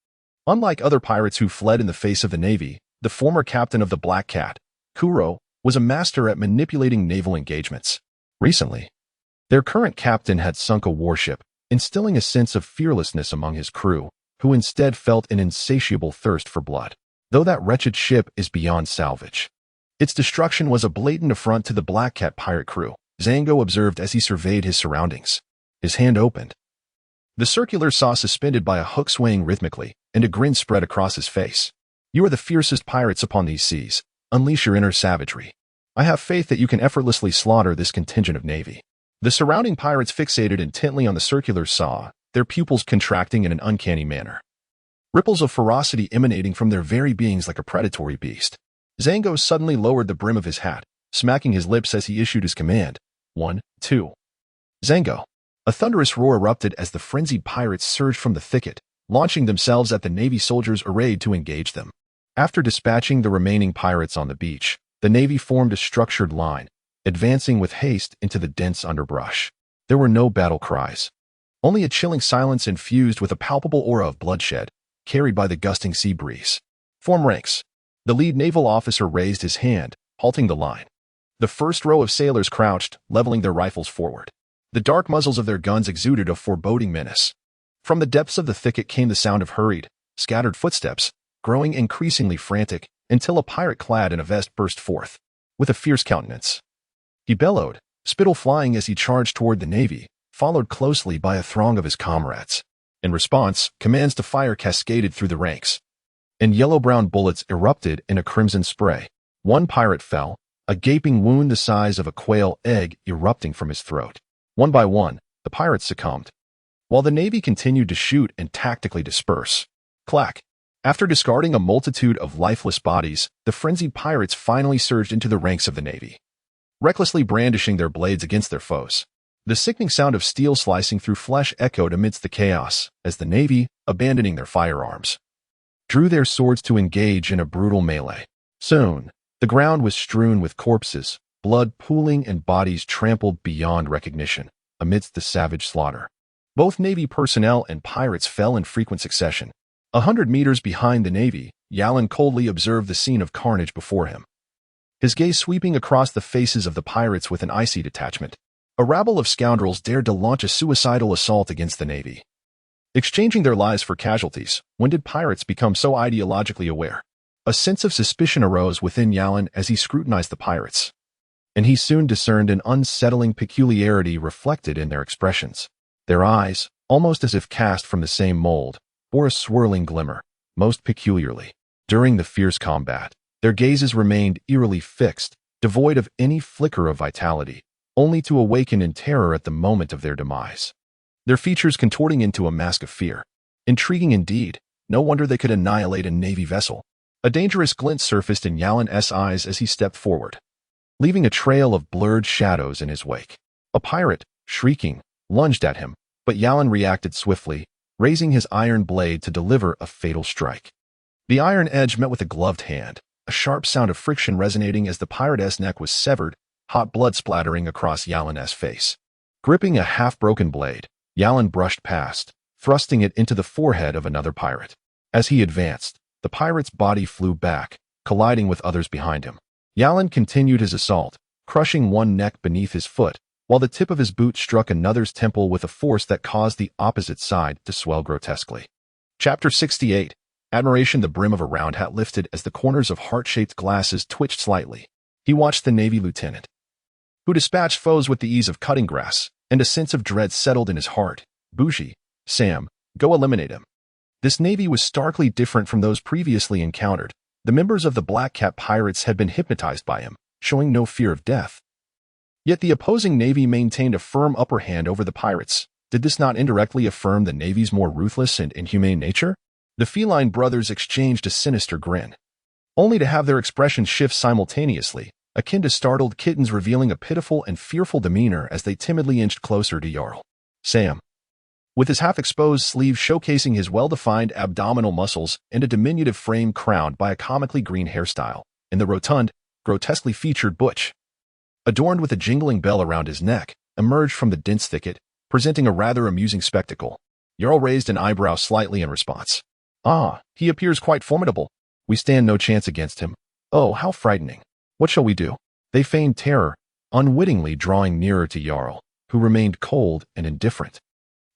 Unlike other pirates who fled in the face of the Navy, the former captain of the Black Cat, Kuro, was a master at manipulating naval engagements. Recently, their current captain had sunk a warship, instilling a sense of fearlessness among his crew, who instead felt an insatiable thirst for blood. Though that wretched ship is beyond salvage, its destruction was a blatant affront to the Black Cat pirate crew, Zango observed as he surveyed his surroundings. His hand opened. The circular saw suspended by a hook swaying rhythmically, and a grin spread across his face. "You are the fiercest pirates upon these seas. Unleash your inner savagery. I have faith that you can effortlessly slaughter this contingent of Navy." The surrounding pirates fixated intently on the circular saw, their pupils contracting in an uncanny manner. Ripples of ferocity emanating from their very beings like a predatory beast. Zango suddenly lowered the brim of his hat, smacking his lips as he issued his command. 1, 2. Zango. A thunderous roar erupted as the frenzied pirates surged from the thicket, launching themselves at the Navy soldiers arrayed to engage them. After dispatching the remaining pirates on the beach, the Navy formed a structured line, advancing with haste into the dense underbrush. There were no battle cries, only a chilling silence infused with a palpable aura of bloodshed, carried by the gusting sea breeze. "Form ranks." The lead naval officer raised his hand, halting the line. The first row of sailors crouched, leveling their rifles forward. The dark muzzles of their guns exuded a foreboding menace. From the depths of the thicket came the sound of hurried, scattered footsteps, growing increasingly frantic, until a pirate clad in a vest burst forth. With a fierce countenance, he bellowed, spittle flying as he charged toward the Navy, followed closely by a throng of his comrades. In response, commands to fire cascaded through the ranks. and yellow-brown bullets erupted in a crimson spray. One pirate fell, a gaping wound the size of a quail egg erupting from his throat. One by one, the pirates succumbed, while the Navy continued to shoot and tactically disperse. Clack! After discarding a multitude of lifeless bodies, the frenzied pirates finally surged into the ranks of the Navy, recklessly brandishing their blades against their foes. The sickening sound of steel slicing through flesh echoed amidst the chaos as the Navy, abandoning their firearms, drew their swords to engage in a brutal melee. Soon, the ground was strewn with corpses, blood pooling and bodies trampled beyond recognition amidst the savage slaughter. Both Navy personnel and pirates fell in frequent succession. 100 meters behind the Navy, Yalin coldly observed the scene of carnage before him, his gaze sweeping across the faces of the pirates with an icy detachment. A rabble of scoundrels dared to launch a suicidal assault against the Navy, exchanging their lives for casualties. When did pirates become so ideologically aware? A sense of suspicion arose within Yalin as he scrutinized the pirates, and he soon discerned an unsettling peculiarity reflected in their expressions. Their eyes, almost as if cast from the same mold, bore a swirling glimmer. Most peculiarly, during the fierce combat, their gazes remained eerily fixed, devoid of any flicker of vitality, only to awaken in terror at the moment of their demise, their features contorting into a mask of fear. Intriguing indeed, no wonder they could annihilate a Navy vessel. A dangerous glint surfaced in Yalin's eyes as he stepped forward, leaving a trail of blurred shadows in his wake. A pirate, shrieking, lunged at him, but Yalin reacted swiftly, raising his iron blade to deliver a fatal strike. The iron edge met with a gloved hand, a sharp sound of friction resonating as the pirate's neck was severed, hot blood splattering across Yalin's face. Gripping a half-broken blade, Yalin brushed past, thrusting it into the forehead of another pirate. As he advanced, the pirate's body flew back, colliding with others behind him. Yalin continued his assault, crushing one neck beneath his foot, while the tip of his boot struck another's temple with a force that caused the opposite side to swell grotesquely. Chapter 68. Admiration. The brim of a round hat lifted as the corners of heart-shaped glasses twitched slightly. He watched the Navy lieutenant, who dispatched foes with the ease of cutting grass, and a sense of dread settled in his heart. Bougie, Sam, go eliminate him. This Navy was starkly different from those previously encountered. The members of the Black Cat pirates had been hypnotized by him, showing no fear of death. Yet the opposing Navy maintained a firm upper hand over the pirates. Did this not indirectly affirm the Navy's more ruthless and inhumane nature? The feline brothers exchanged a sinister grin, only to have their expressions shift simultaneously, akin to startled kittens revealing a pitiful and fearful demeanor as they timidly inched closer to Jarl. Sam, with his half-exposed sleeve showcasing his well-defined abdominal muscles and a diminutive frame crowned by a comically green hairstyle, and the rotund, grotesquely featured Butch, adorned with a jingling bell around his neck, emerged from the dense thicket, presenting a rather amusing spectacle. Jarl raised an eyebrow slightly in response. Ah, he appears quite formidable. We stand no chance against him. Oh, how frightening. What shall we do? They feigned terror, unwittingly drawing nearer to Jarl, who remained cold and indifferent,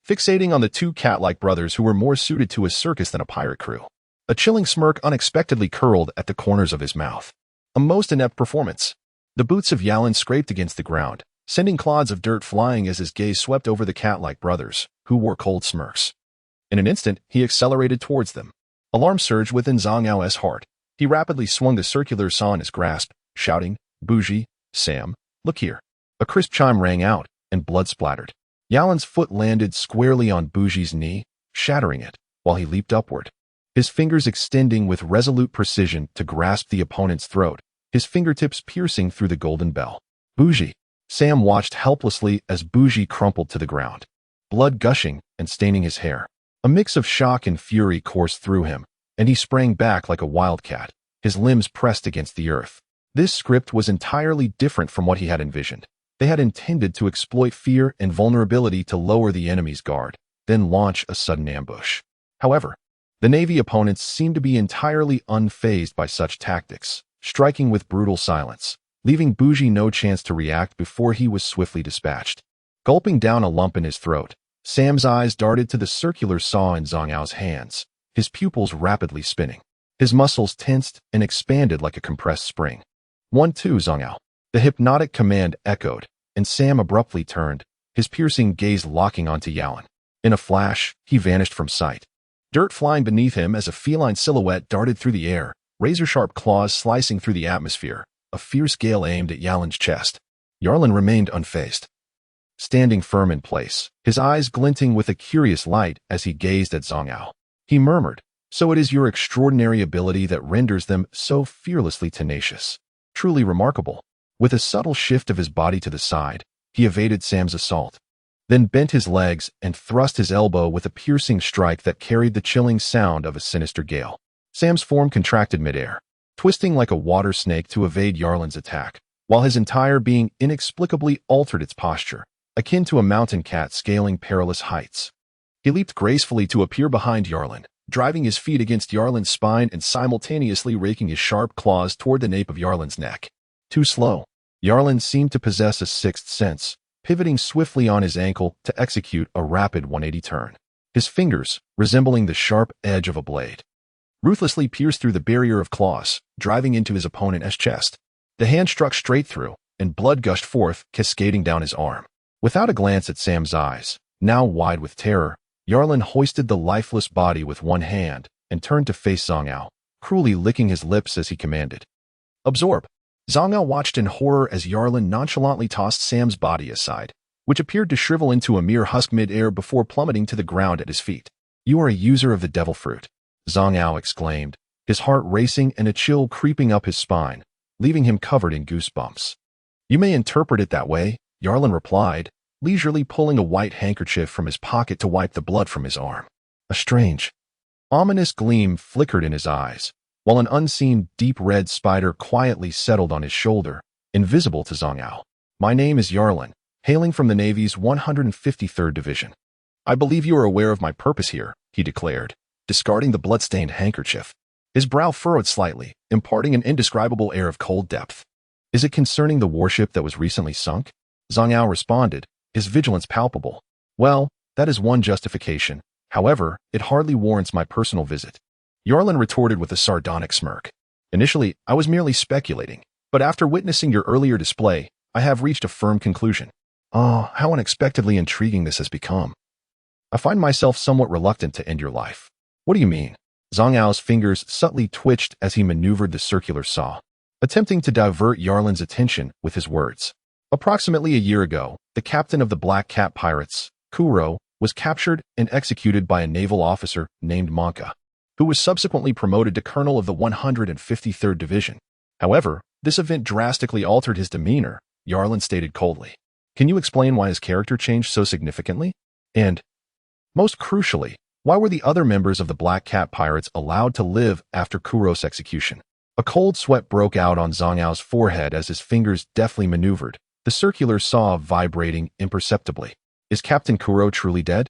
fixating on the two cat-like brothers who were more suited to a circus than a pirate crew. A chilling smirk unexpectedly curled at the corners of his mouth. A most inept performance. The boots of Yalin scraped against the ground, sending clods of dirt flying as his gaze swept over the cat-like brothers, who wore cold smirks. In an instant, he accelerated towards them. Alarm surged within Zhang Yao's heart. He rapidly swung the circular saw in his grasp, shouting, Bougie, Sam, look here. A crisp chime rang out, and blood splattered. Yalin's foot landed squarely on Bougie's knee, shattering it, while he leaped upward, his fingers extending with resolute precision to grasp the opponent's throat, his fingertips piercing through the golden bell. Bougie. Sam watched helplessly as Bougie crumpled to the ground, blood gushing and staining his hair. A mix of shock and fury coursed through him, and he sprang back like a wildcat, his limbs pressed against the earth. This script was entirely different from what he had envisioned. They had intended to exploit fear and vulnerability to lower the enemy's guard, then launch a sudden ambush. However, the Navy opponents seemed to be entirely unfazed by such tactics, striking with brutal silence, leaving Bougie no chance to react before he was swiftly dispatched. Gulping down a lump in his throat, Sam's eyes darted to the circular saw in Zhang Yao's hands, his pupils rapidly spinning. His muscles tensed and expanded like a compressed spring. 1-2, Zhang Yao. The hypnotic command echoed, and Sam abruptly turned, his piercing gaze locking onto Yalin. In a flash, he vanished from sight. dirt flying beneath him as a feline silhouette darted through the air, razor-sharp claws slicing through the atmosphere, a fierce gale aimed at Yalin's chest. Yarlin remained unfazed, standing firm in place, his eyes glinting with a curious light as he gazed at Zhang Ao. He murmured, "So it is your extraordinary ability that renders them so fearlessly tenacious. Truly remarkable." With a subtle shift of his body to the side, he evaded Sam's assault, then bent his legs and thrust his elbow with a piercing strike that carried the chilling sound of a sinister gale. Sam's form contracted midair, twisting like a water snake to evade Yarlin's attack, while his entire being inexplicably altered its posture, akin to a mountain cat scaling perilous heights. He leaped gracefully to appear behind Yarlin, driving his feet against Yarlin's spine and simultaneously raking his sharp claws toward the nape of Yarlin's neck. Too slow. Yarlin seemed to possess a sixth sense, pivoting swiftly on his ankle to execute a rapid 180 turn. His fingers, resembling the sharp edge of a blade, ruthlessly pierced through the barrier of claws, driving into his opponent's chest. The hand struck straight through, and blood gushed forth, cascading down his arm. Without a glance at Sam's eyes, now wide with terror, Yarlin hoisted the lifeless body with one hand and turned to face Zhang Ao, cruelly licking his lips as he commanded. "Absorb." Zhang Ao watched in horror as Yarlin nonchalantly tossed Sam's body aside, which appeared to shrivel into a mere husk mid-air before plummeting to the ground at his feet. "You are a user of the devil fruit," Zhang Ao exclaimed, his heart racing and a chill creeping up his spine, leaving him covered in goosebumps. "You may interpret it that way," Yarlin replied, leisurely pulling a white handkerchief from his pocket to wipe the blood from his arm. A strange, ominous gleam flickered in his eyes, while an unseen deep red spider quietly settled on his shoulder, invisible to Zhang Ao. "My name is Yarlin, hailing from the Navy's 153rd Division. I believe you are aware of my purpose here," he declared, discarding the blood-stained handkerchief. His brow furrowed slightly, imparting an indescribable air of cold depth. "Is it concerning the warship that was recently sunk?" Zhang Ao responded, his vigilance palpable. "Well, that is one justification. However, it hardly warrants my personal visit." Yarlin retorted with a sardonic smirk. "Initially, I was merely speculating, but after witnessing your earlier display, I have reached a firm conclusion." "Oh, how unexpectedly intriguing this has become. I find myself somewhat reluctant to end your life." "What do you mean?" Zhang Ao's fingers subtly twitched as he maneuvered the circular saw, attempting to divert Yarlin's attention with his words. "Approximately a year ago, the captain of the Black Cat pirates, Kuro, was captured and executed by a naval officer named Monka, who was subsequently promoted to colonel of the 153rd Division. However, this event drastically altered his demeanor," Yarlin stated coldly. "Can you explain why his character changed so significantly? And, most crucially, why were the other members of the Black Cat pirates allowed to live after Kuro's execution?" A cold sweat broke out on Zhang Ao's forehead as his fingers deftly maneuvered, the circular saw vibrating imperceptibly. "Is Captain Kuro truly dead?"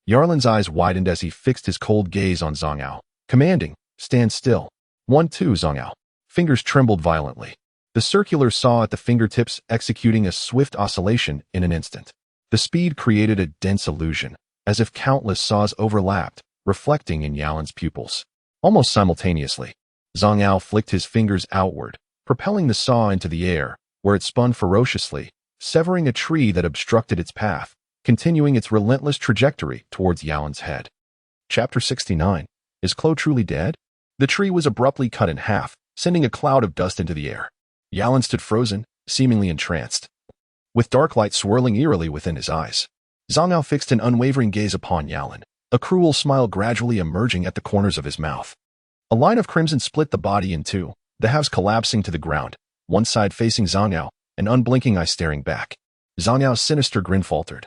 Yarlin's eyes widened as he fixed his cold gaze on Zhang Ao, commanding, "Stand still." 1-2, Zhang Ao. Fingers trembled violently, the circular saw at the fingertips executing a swift oscillation in an instant. The speed created a dense illusion, as if countless saws overlapped, reflecting in Yarlin's pupils. Almost simultaneously, Zhang Ao flicked his fingers outward, propelling the saw into the air, where it spun ferociously, severing a tree that obstructed its path, continuing its relentless trajectory towards Yarlin's head. Chapter 69. Is Klo truly dead? The tree was abruptly cut in half, sending a cloud of dust into the air. Yarlin stood frozen, seemingly entranced, with dark light swirling eerily within his eyes. Zhang Ao fixed an unwavering gaze upon Yarlin, a cruel smile gradually emerging at the corners of his mouth. A line of crimson split the body in two, the halves collapsing to the ground, one side facing Zhang Ao, an unblinking eye staring back. Zhang Ao's sinister grin faltered,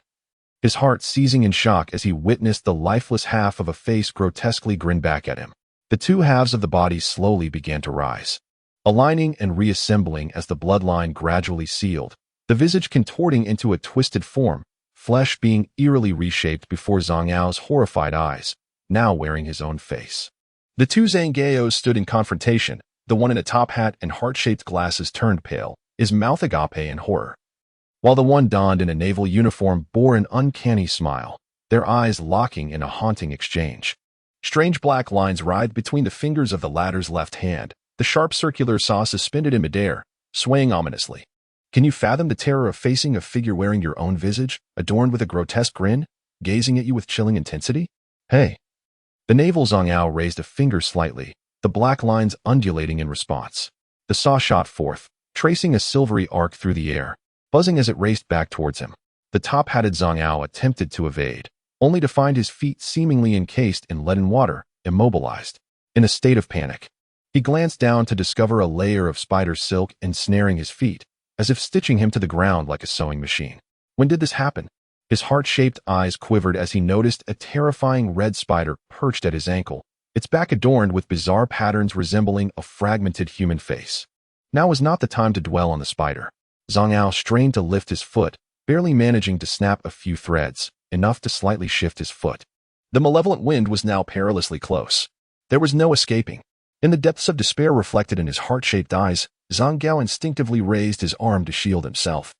his heart seizing in shock as he witnessed the lifeless half of a face grotesquely grin back at him. The two halves of the body slowly began to rise, aligning and reassembling as the bloodline gradually sealed, the visage contorting into a twisted form, flesh being eerily reshaped before Zhang Ao's horrified eyes, now wearing his own face. The two Zangayos stood in confrontation, the one in a top hat and heart-shaped glasses turned pale, his mouth agape in horror, while the one donned in a naval uniform bore an uncanny smile, their eyes locking in a haunting exchange. Strange black lines writhed between the fingers of the latter's left hand, the sharp circular saw suspended in midair, swaying ominously. Can you fathom the terror of facing a figure wearing your own visage, adorned with a grotesque grin, gazing at you with chilling intensity? "Hey," The naval Zhang Ao raised a finger slightly, the black lines undulating in response. The saw shot forth, tracing a silvery arc through the air, buzzing as it raced back towards him. The top-hatted Zhang Ao attempted to evade, only to find his feet seemingly encased in leaden water, immobilized. In a state of panic, he glanced down to discover a layer of spider silk ensnaring his feet, as if stitching him to the ground like a sewing machine. When did this happen? His heart-shaped eyes quivered as he noticed a terrifying red spider perched at his ankle, its back adorned with bizarre patterns resembling a fragmented human face. Now was not the time to dwell on the spider. Zhang Ao strained to lift his foot, barely managing to snap a few threads, enough to slightly shift his foot. The malevolent wind was now perilously close. There was no escaping. In the depths of despair reflected in his heart-shaped eyes, Zhang Ao instinctively raised his arm to shield himself.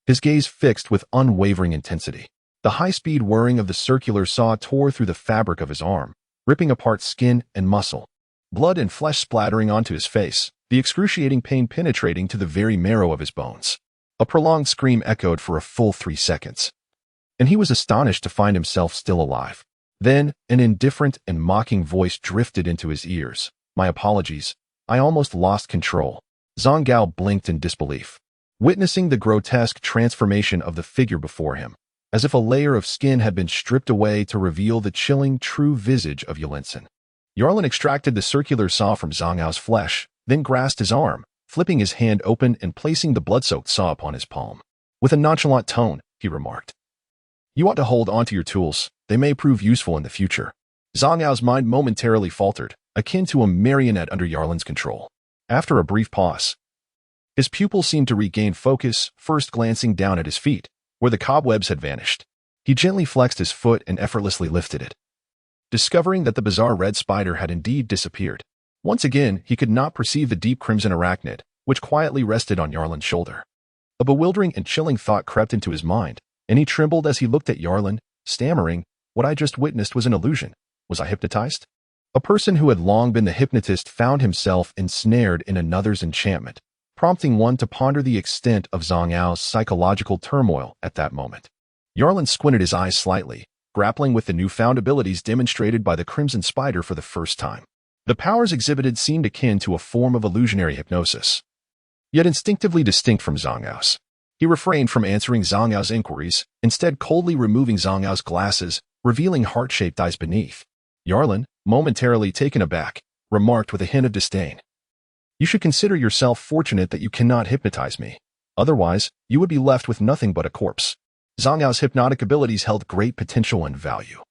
His gaze fixed with unwavering intensity. The high-speed whirring of the circular saw tore through the fabric of his arm, ripping apart skin and muscle. Blood and flesh splattering onto his face, the excruciating pain penetrating to the very marrow of his bones. A prolonged scream echoed for a full 3 seconds. And he was astonished to find himself still alive. Then, an indifferent and mocking voice drifted into his ears. "My apologies. I almost lost control." Zhang Ao blinked in disbelief, witnessing the grotesque transformation of the figure before him, as if a layer of skin had been stripped away to reveal the chilling, true visage of Yulinson. Yarlin extracted the circular saw from Zhang Ao's flesh, then grasped his arm, flipping his hand open and placing the blood-soaked saw upon his palm. With a nonchalant tone, he remarked, "You ought to hold onto your tools. They may prove useful in the future." Zhang Ao's mind momentarily faltered, akin to a marionette under Yarlin's control. After a brief pause, his pupil seemed to regain focus, first glancing down at his feet, where the cobwebs had vanished. He gently flexed his foot and effortlessly lifted it, discovering that the bizarre red spider had indeed disappeared. Once again, he could not perceive the deep crimson arachnid, which quietly rested on Yarlin's shoulder. A bewildering and chilling thought crept into his mind, and he trembled as he looked at Yarlin, stammering, "What I just witnessed was an illusion. Was I hypnotized?" A person who had long been the hypnotist found himself ensnared in another's enchantment, prompting one to ponder the extent of Zhang Ao's psychological turmoil at that moment. Yarlin squinted his eyes slightly, grappling with the newfound abilities demonstrated by the crimson spider for the first time. The powers exhibited seemed akin to a form of illusionary hypnosis, yet instinctively distinct from Zhang Ao's. He refrained from answering Zhang Ao's inquiries, instead coldly removing Zhang Ao's glasses, revealing heart-shaped eyes beneath. Yarlin, momentarily taken aback, remarked with a hint of disdain, "You should consider yourself fortunate that you cannot hypnotize me. Otherwise, you would be left with nothing but a corpse." Zhang Ao's hypnotic abilities held great potential and value.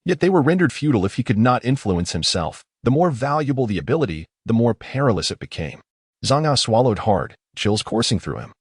Yet they were rendered futile if he could not influence himself. The more valuable the ability, the more perilous it became. Zhang Ao swallowed hard, chills coursing through him,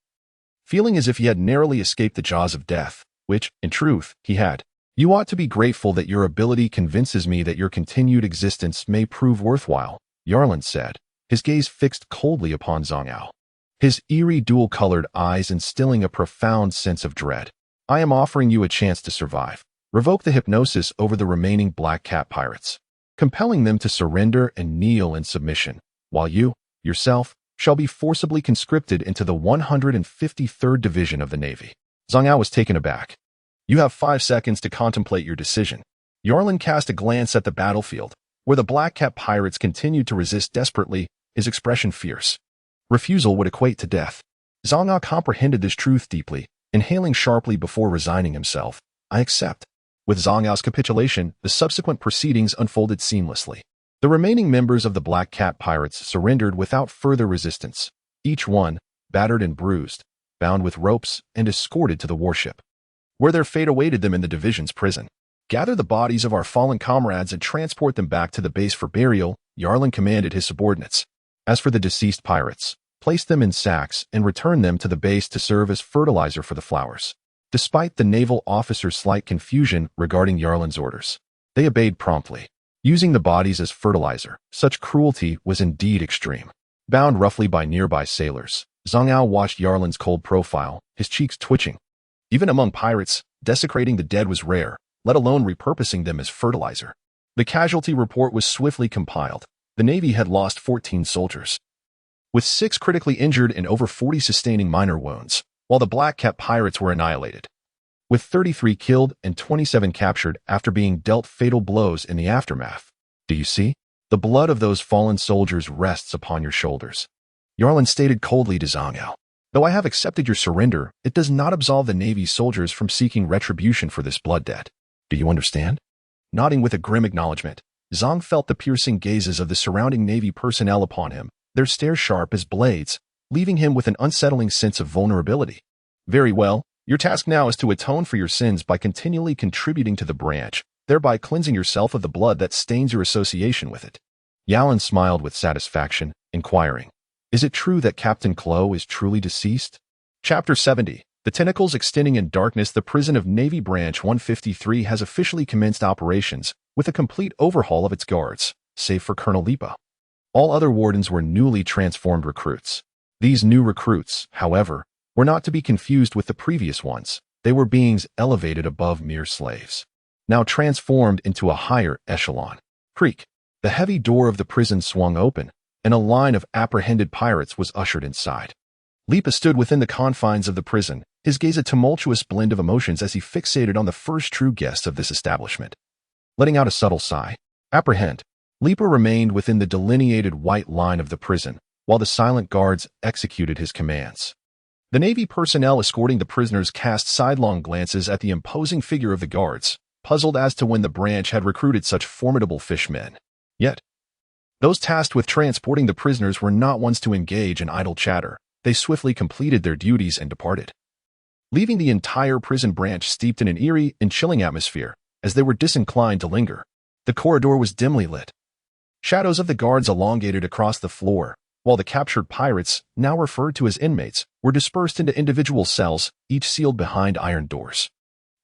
feeling as if he had narrowly escaped the jaws of death, which, in truth, he had. "You ought to be grateful that your ability convinces me that your continued existence may prove worthwhile," Yarlin said, his gaze fixed coldly upon Zhang Ao, his eerie dual-colored eyes instilling a profound sense of dread. "I am offering you a chance to survive. Revoke the hypnosis over the remaining Black Cat pirates, compelling them to surrender and kneel in submission, while you, yourself, shall be forcibly conscripted into the 153rd Division of the Navy." Zhang Ao was taken aback. "You have 5 seconds to contemplate your decision." Yarlin cast a glance at the battlefield, where the Black Cat pirates continued to resist desperately, his expression fierce. Refusal would equate to death. Zhang Ao comprehended this truth deeply, inhaling sharply before resigning himself. "I accept." With Zhang Ao's capitulation, the subsequent proceedings unfolded seamlessly. The remaining members of the Black Cat pirates surrendered without further resistance, each one, battered and bruised, bound with ropes, and escorted to the warship, where their fate awaited them in the division's prison. "Gather the bodies of our fallen comrades and transport them back to the base for burial," Yarlin commanded his subordinates. As for the deceased pirates, place them in sacks and return them to the base to serve as fertilizer for the flowers. Despite the naval officer's slight confusion regarding Yarlin's orders, they obeyed promptly. Using the bodies as fertilizer, such cruelty was indeed extreme. Bound roughly by nearby sailors, Zhang Ao watched Yarlin's cold profile, his cheeks twitching. Even among pirates, desecrating the dead was rare, let alone repurposing them as fertilizer. The casualty report was swiftly compiled. The Navy had lost 14 soldiers, with 6 critically injured and over 40 sustaining minor wounds, while the Black Cat pirates were annihilated. with 33 killed and 27 captured after being dealt fatal blows in the aftermath. Do you see? The blood of those fallen soldiers rests upon your shoulders. Yarlin stated coldly to Zhang Yao. Though I have accepted your surrender, it does not absolve the Navy's soldiers from seeking retribution for this blood debt. Do you understand? Nodding with a grim acknowledgement, Zhang felt the piercing gazes of the surrounding Navy personnel upon him, their stare sharp as blades, leaving him with an unsettling sense of vulnerability. Very well, your task now is to atone for your sins by continually contributing to the branch, thereby cleansing yourself of the blood that stains your association with it. Yalin smiled with satisfaction, inquiring, is it true that Captain Klo is truly deceased? Chapter 70. The tentacles extending in darkness. The prison of Navy Branch 153 has officially commenced operations, with a complete overhaul of its guards, save for Colonel Lipa. All other wardens were newly transformed recruits. These new recruits, however, were not to be confused with the previous ones. They were beings elevated above mere slaves, now transformed into a higher echelon. Creak. The heavy door of the prison swung open, and a line of apprehended pirates was ushered inside. Lipa stood within the confines of the prison, his gaze a tumultuous blend of emotions as he fixated on the first true guest of this establishment. Letting out a subtle sigh, apprehend, Lipa remained within the delineated white line of the prison, while the silent guards executed his commands. The Navy personnel escorting the prisoners cast sidelong glances at the imposing figure of the guards, puzzled as to when the branch had recruited such formidable fishmen. Yet, those tasked with transporting the prisoners were not ones to engage in idle chatter. They swiftly completed their duties and departed, leaving the entire prison branch steeped in an eerie and chilling atmosphere, as they were disinclined to linger. The corridor was dimly lit. Shadows of the guards elongated across the floor, while the captured pirates, now referred to as inmates, were dispersed into individual cells, each sealed behind iron doors.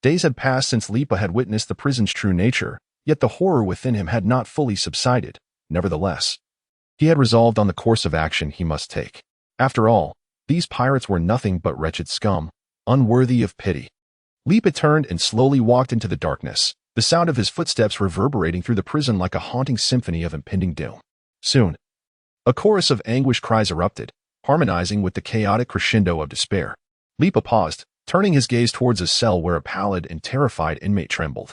Days had passed since Lipa had witnessed the prison's true nature, yet the horror within him had not fully subsided. Nevertheless, he had resolved on the course of action he must take. After all, these pirates were nothing but wretched scum, unworthy of pity. Lipa turned and slowly walked into the darkness, the sound of his footsteps reverberating through the prison like a haunting symphony of impending doom. Soon, a chorus of anguish cries erupted, harmonizing with the chaotic crescendo of despair. Lipa paused, turning his gaze towards a cell where a pallid and terrified inmate trembled.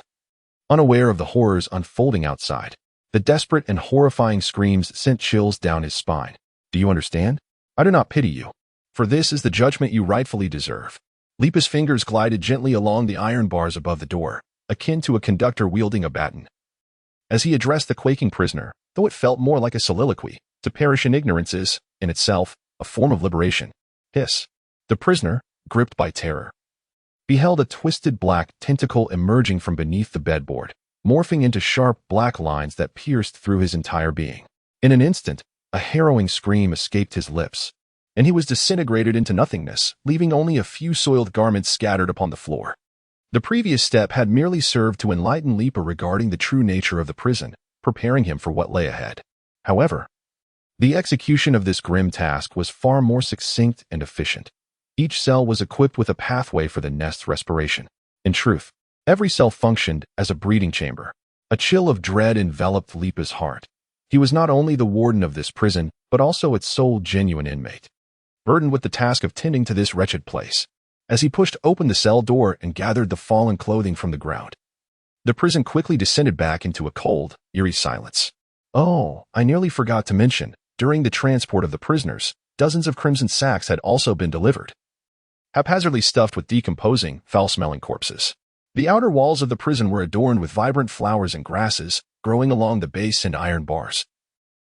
Unaware of the horrors unfolding outside, the desperate and horrifying screams sent chills down his spine. Do you understand? I do not pity you, for this is the judgment you rightfully deserve. Lipa's fingers glided gently along the iron bars above the door, akin to a conductor wielding a baton. As he addressed the quaking prisoner, though it felt more like a soliloquy, to perish in ignorance is, in itself, a form of liberation. Hiss. The prisoner, gripped by terror, beheld a twisted black tentacle emerging from beneath the bedboard, morphing into sharp black lines that pierced through his entire being. In an instant, a harrowing scream escaped his lips, and he was disintegrated into nothingness, leaving only a few soiled garments scattered upon the floor. The previous step had merely served to enlighten Lipa regarding the true nature of the prison, preparing him for what lay ahead. However, the execution of this grim task was far more succinct and efficient. Each cell was equipped with a pathway for the nest's respiration. In truth, every cell functioned as a breeding chamber. A chill of dread enveloped Lipa's heart. He was not only the warden of this prison, but also its sole genuine inmate, burdened with the task of tending to this wretched place. As he pushed open the cell door and gathered the fallen clothing from the ground, the prison quickly descended back into a cold, eerie silence. Oh, I nearly forgot to mention, during the transport of the prisoners, dozens of crimson sacks had also been delivered, haphazardly stuffed with decomposing, foul-smelling corpses. The outer walls of the prison were adorned with vibrant flowers and grasses, growing along the base and iron bars,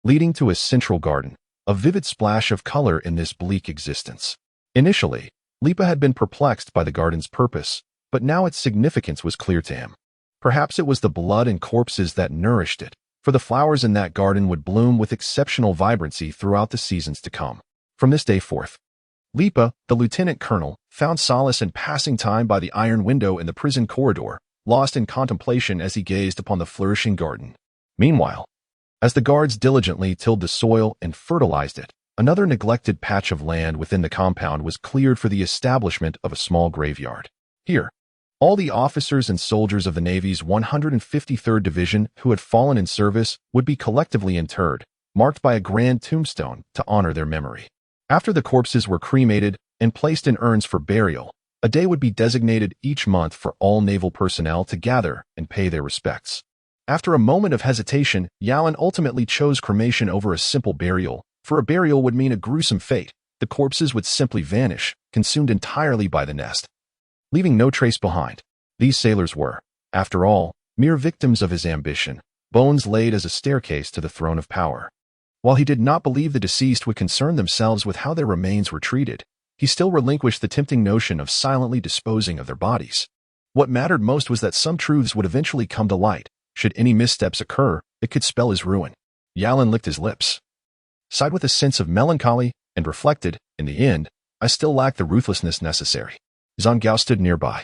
leading to a central garden, a vivid splash of color in this bleak existence. Initially, Lipa had been perplexed by the garden's purpose, but now its significance was clear to him. Perhaps it was the blood and corpses that nourished it, for the flowers in that garden would bloom with exceptional vibrancy throughout the seasons to come. From this day forth, Lipa, the lieutenant colonel, found solace in passing time by the iron window in the prison corridor, lost in contemplation as he gazed upon the flourishing garden. Meanwhile, as the guards diligently tilled the soil and fertilized it, another neglected patch of land within the compound was cleared for the establishment of a small graveyard. Here, all the officers and soldiers of the Navy's 153rd Division who had fallen in service would be collectively interred, marked by a grand tombstone to honor their memory. After the corpses were cremated and placed in urns for burial, A day would be designated each month for all naval personnel to gather and pay their respects. After a moment of hesitation, Yalin ultimately chose cremation over a simple burial, for a burial would mean a gruesome fate. The corpses would simply vanish, consumed entirely by the nest, leaving no trace behind. These sailors were, after all, mere victims of his ambition, bones laid as a staircase to the throne of power. While he did not believe the deceased would concern themselves with how their remains were treated, he still relinquished the tempting notion of silently disposing of their bodies. What mattered most was that some truths would eventually come to light. Should any missteps occur, it could spell his ruin. Yalin licked his lips, sighed with a sense of melancholy, and reflected, in the end, I still lack the ruthlessness necessary. Zhang Gao stood nearby,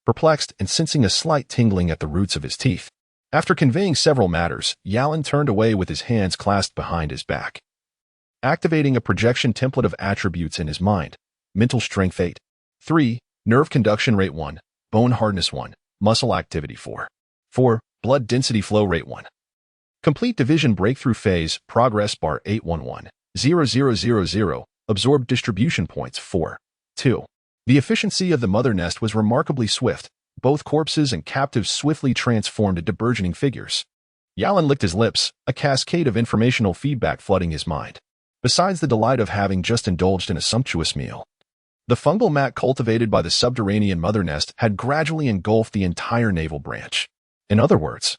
perplexed and sensing a slight tingling at the roots of his teeth. After conveying several matters, Yalin turned away with his hands clasped behind his back, activating a projection template of attributes in his mind. Mental strength 8. 3. Nerve conduction rate 1. Bone hardness 1. Muscle activity 4. 4. Blood density flow rate 1. Complete division breakthrough phase progress bar 811. Absorbed distribution points 4. 2. The efficiency of the mother nest was remarkably swift. Both corpses and captives swiftly transformed into burgeoning figures. Yalin licked his lips, a cascade of informational feedback flooding his mind. Besides the delight of having just indulged in a sumptuous meal, the fungal mat cultivated by the subterranean mother nest had gradually engulfed the entire naval branch. In other words,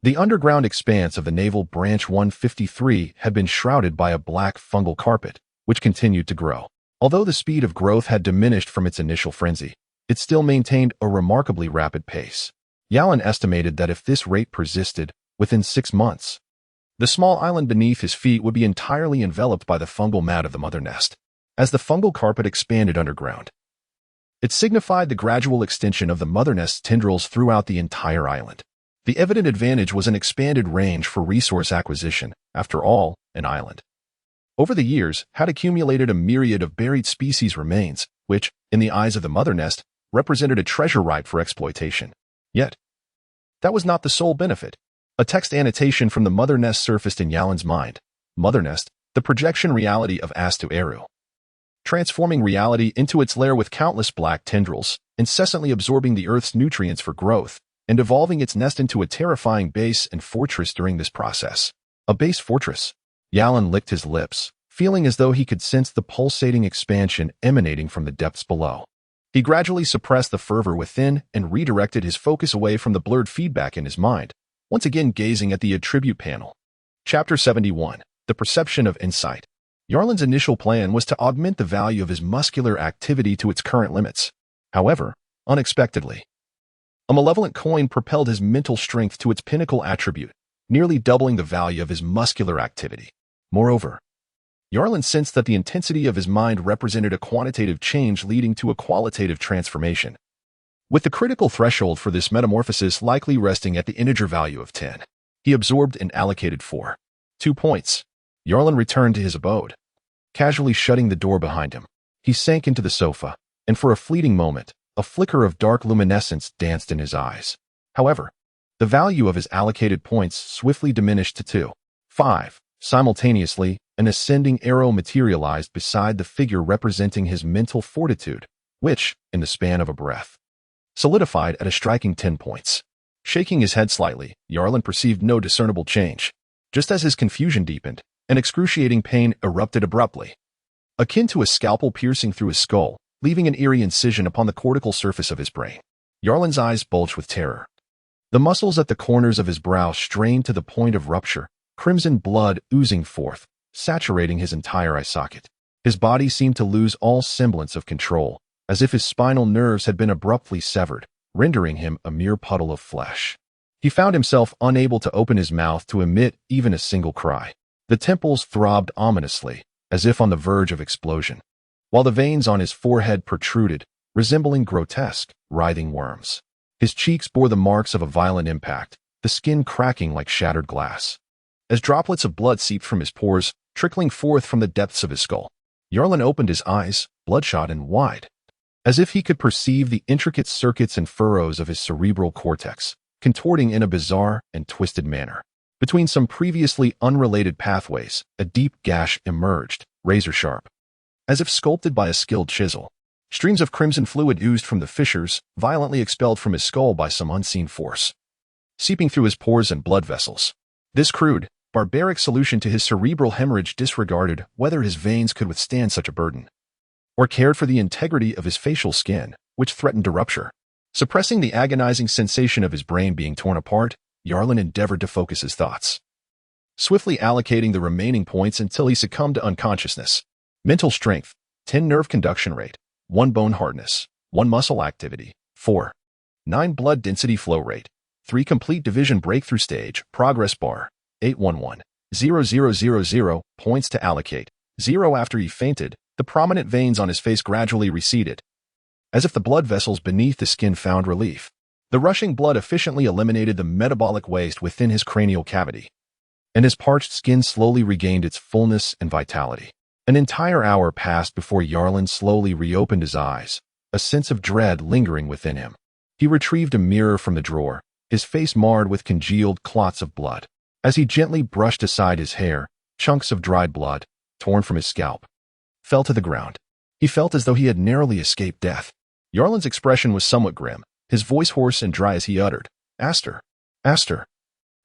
the underground expanse of the naval branch 153 had been shrouded by a black fungal carpet, which continued to grow. Although the speed of growth had diminished from its initial frenzy, it still maintained a remarkably rapid pace. Yalin estimated that if this rate persisted, within 6 months, the small island beneath his feet would be entirely enveloped by the fungal mat of the mother nest. As the fungal carpet expanded underground, it signified the gradual extension of the mother nest's tendrils throughout the entire island. The evident advantage was an expanded range for resource acquisition. After all, an island, over the years, had accumulated a myriad of buried species remains, which, in the eyes of the mother nest, represented a treasure ripe for exploitation. Yet, that was not the sole benefit. A text annotation from the mother nest surfaced in Yalin's mind. Mother nest, the projection reality of Astur, transforming reality into its lair with countless black tendrils, incessantly absorbing the Earth's nutrients for growth, and evolving its nest into a terrifying base and fortress during this process. A base fortress. Yalin licked his lips, feeling as though he could sense the pulsating expansion emanating from the depths below. He gradually suppressed the fervor within and redirected his focus away from the blurred feedback in his mind, once again gazing at the attribute panel. Chapter 71. The Perception of Insight. Yarlin's initial plan was to augment the value of his muscular activity to its current limits. However, unexpectedly, a malevolent coin propelled his mental strength to its pinnacle attribute, nearly doubling the value of his muscular activity. Moreover, Yarlin sensed that the intensity of his mind represented a quantitative change leading to a qualitative transformation, with the critical threshold for this metamorphosis likely resting at the integer value of 10. He absorbed and allocated 2 points. Yarlin returned to his abode, casually shutting the door behind him. He sank into the sofa, and for a fleeting moment, a flicker of dark luminescence danced in his eyes. However, the value of his allocated points swiftly diminished to 2. 5. Simultaneously, an ascending arrow materialized beside the figure representing his mental fortitude, which, in the span of a breath, solidified at a striking 10 points. Shaking his head slightly, Yarlin perceived no discernible change. Just as his confusion deepened, an excruciating pain erupted abruptly, akin to a scalpel piercing through his skull, leaving an eerie incision upon the cortical surface of his brain. Yarlin's eyes bulged with terror. The muscles at the corners of his brow strained to the point of rupture, crimson blood oozing forth, saturating his entire eye socket. His body seemed to lose all semblance of control, as if his spinal nerves had been abruptly severed, rendering him a mere puddle of flesh. He found himself unable to open his mouth to emit even a single cry. The temples throbbed ominously, as if on the verge of explosion, while the veins on his forehead protruded, resembling grotesque, writhing worms. His cheeks bore the marks of a violent impact, the skin cracking like shattered glass. As droplets of blood seeped from his pores, trickling forth from the depths of his skull, Yarlin opened his eyes, bloodshot and wide, as if he could perceive the intricate circuits and furrows of his cerebral cortex, contorting in a bizarre and twisted manner. Between some previously unrelated pathways, a deep gash emerged, razor-sharp, as if sculpted by a skilled chisel. Streams of crimson fluid oozed from the fissures, violently expelled from his skull by some unseen force, seeping through his pores and blood vessels. This crude, barbaric solution to his cerebral hemorrhage disregarded whether his veins could withstand such a burden, or cared for the integrity of his facial skin, which threatened to rupture. Suppressing the agonizing sensation of his brain being torn apart, Yarlin endeavored to focus his thoughts, swiftly allocating the remaining points until he succumbed to unconsciousness. Mental strength, 10 nerve conduction rate, 1 bone hardness, 1 muscle activity, 4. 9 blood density flow rate, 3 complete division breakthrough stage, progress bar, 811,0000 points to allocate, 0 after he fainted. The prominent veins on his face gradually receded, as if the blood vessels beneath the skin found relief. The rushing blood efficiently eliminated the metabolic waste within his cranial cavity, and his parched skin slowly regained its fullness and vitality. An entire hour passed before Yarlin slowly reopened his eyes, a sense of dread lingering within him. He retrieved a mirror from the drawer, his face marred with congealed clots of blood. As he gently brushed aside his hair, chunks of dried blood, torn from his scalp, fell to the ground. He felt as though he had narrowly escaped death. Yarlin's expression was somewhat grim, his voice hoarse and dry as he uttered, "Astur." Astur,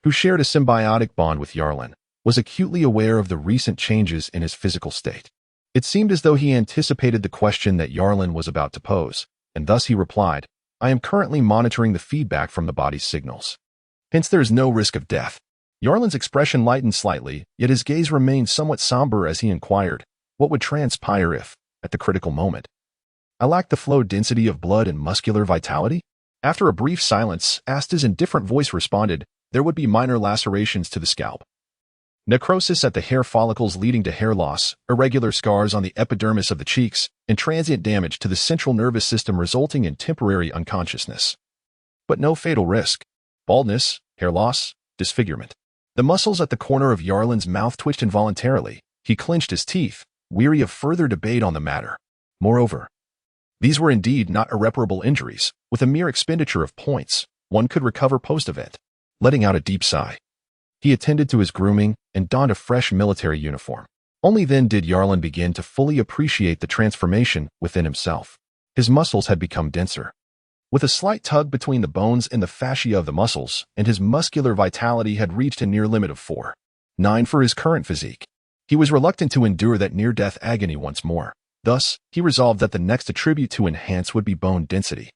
who shared a symbiotic bond with Yarlin, was acutely aware of the recent changes in his physical state. It seemed as though he anticipated the question that Yarlin was about to pose, and thus he replied, "I am currently monitoring the feedback from the body's signals. Hence there is no risk of death." Yarlin's expression lightened slightly, yet his gaze remained somewhat somber as he inquired, what would transpire if, at the critical moment, I lacked the flow density of blood and muscular vitality? After a brief silence, Astur's indifferent voice responded, "There would be minor lacerations to the scalp, necrosis at the hair follicles leading to hair loss, irregular scars on the epidermis of the cheeks, and transient damage to the central nervous system resulting in temporary unconsciousness. But no fatal risk. Baldness, hair loss, disfigurement." The muscles at the corner of Yarlin's mouth twitched involuntarily. He clenched his teeth, weary of further debate on the matter. Moreover, these were indeed not irreparable injuries. With a mere expenditure of points, one could recover post-event. Letting out a deep sigh, he attended to his grooming and donned a fresh military uniform. Only then did Yarlin begin to fully appreciate the transformation within himself. His muscles had become denser, with a slight tug between the bones and the fascia of the muscles, and his muscular vitality had reached a near limit of 4.9 for his current physique. He was reluctant to endure that near-death agony once more. Thus, he resolved that the next attribute to enhance would be bone density.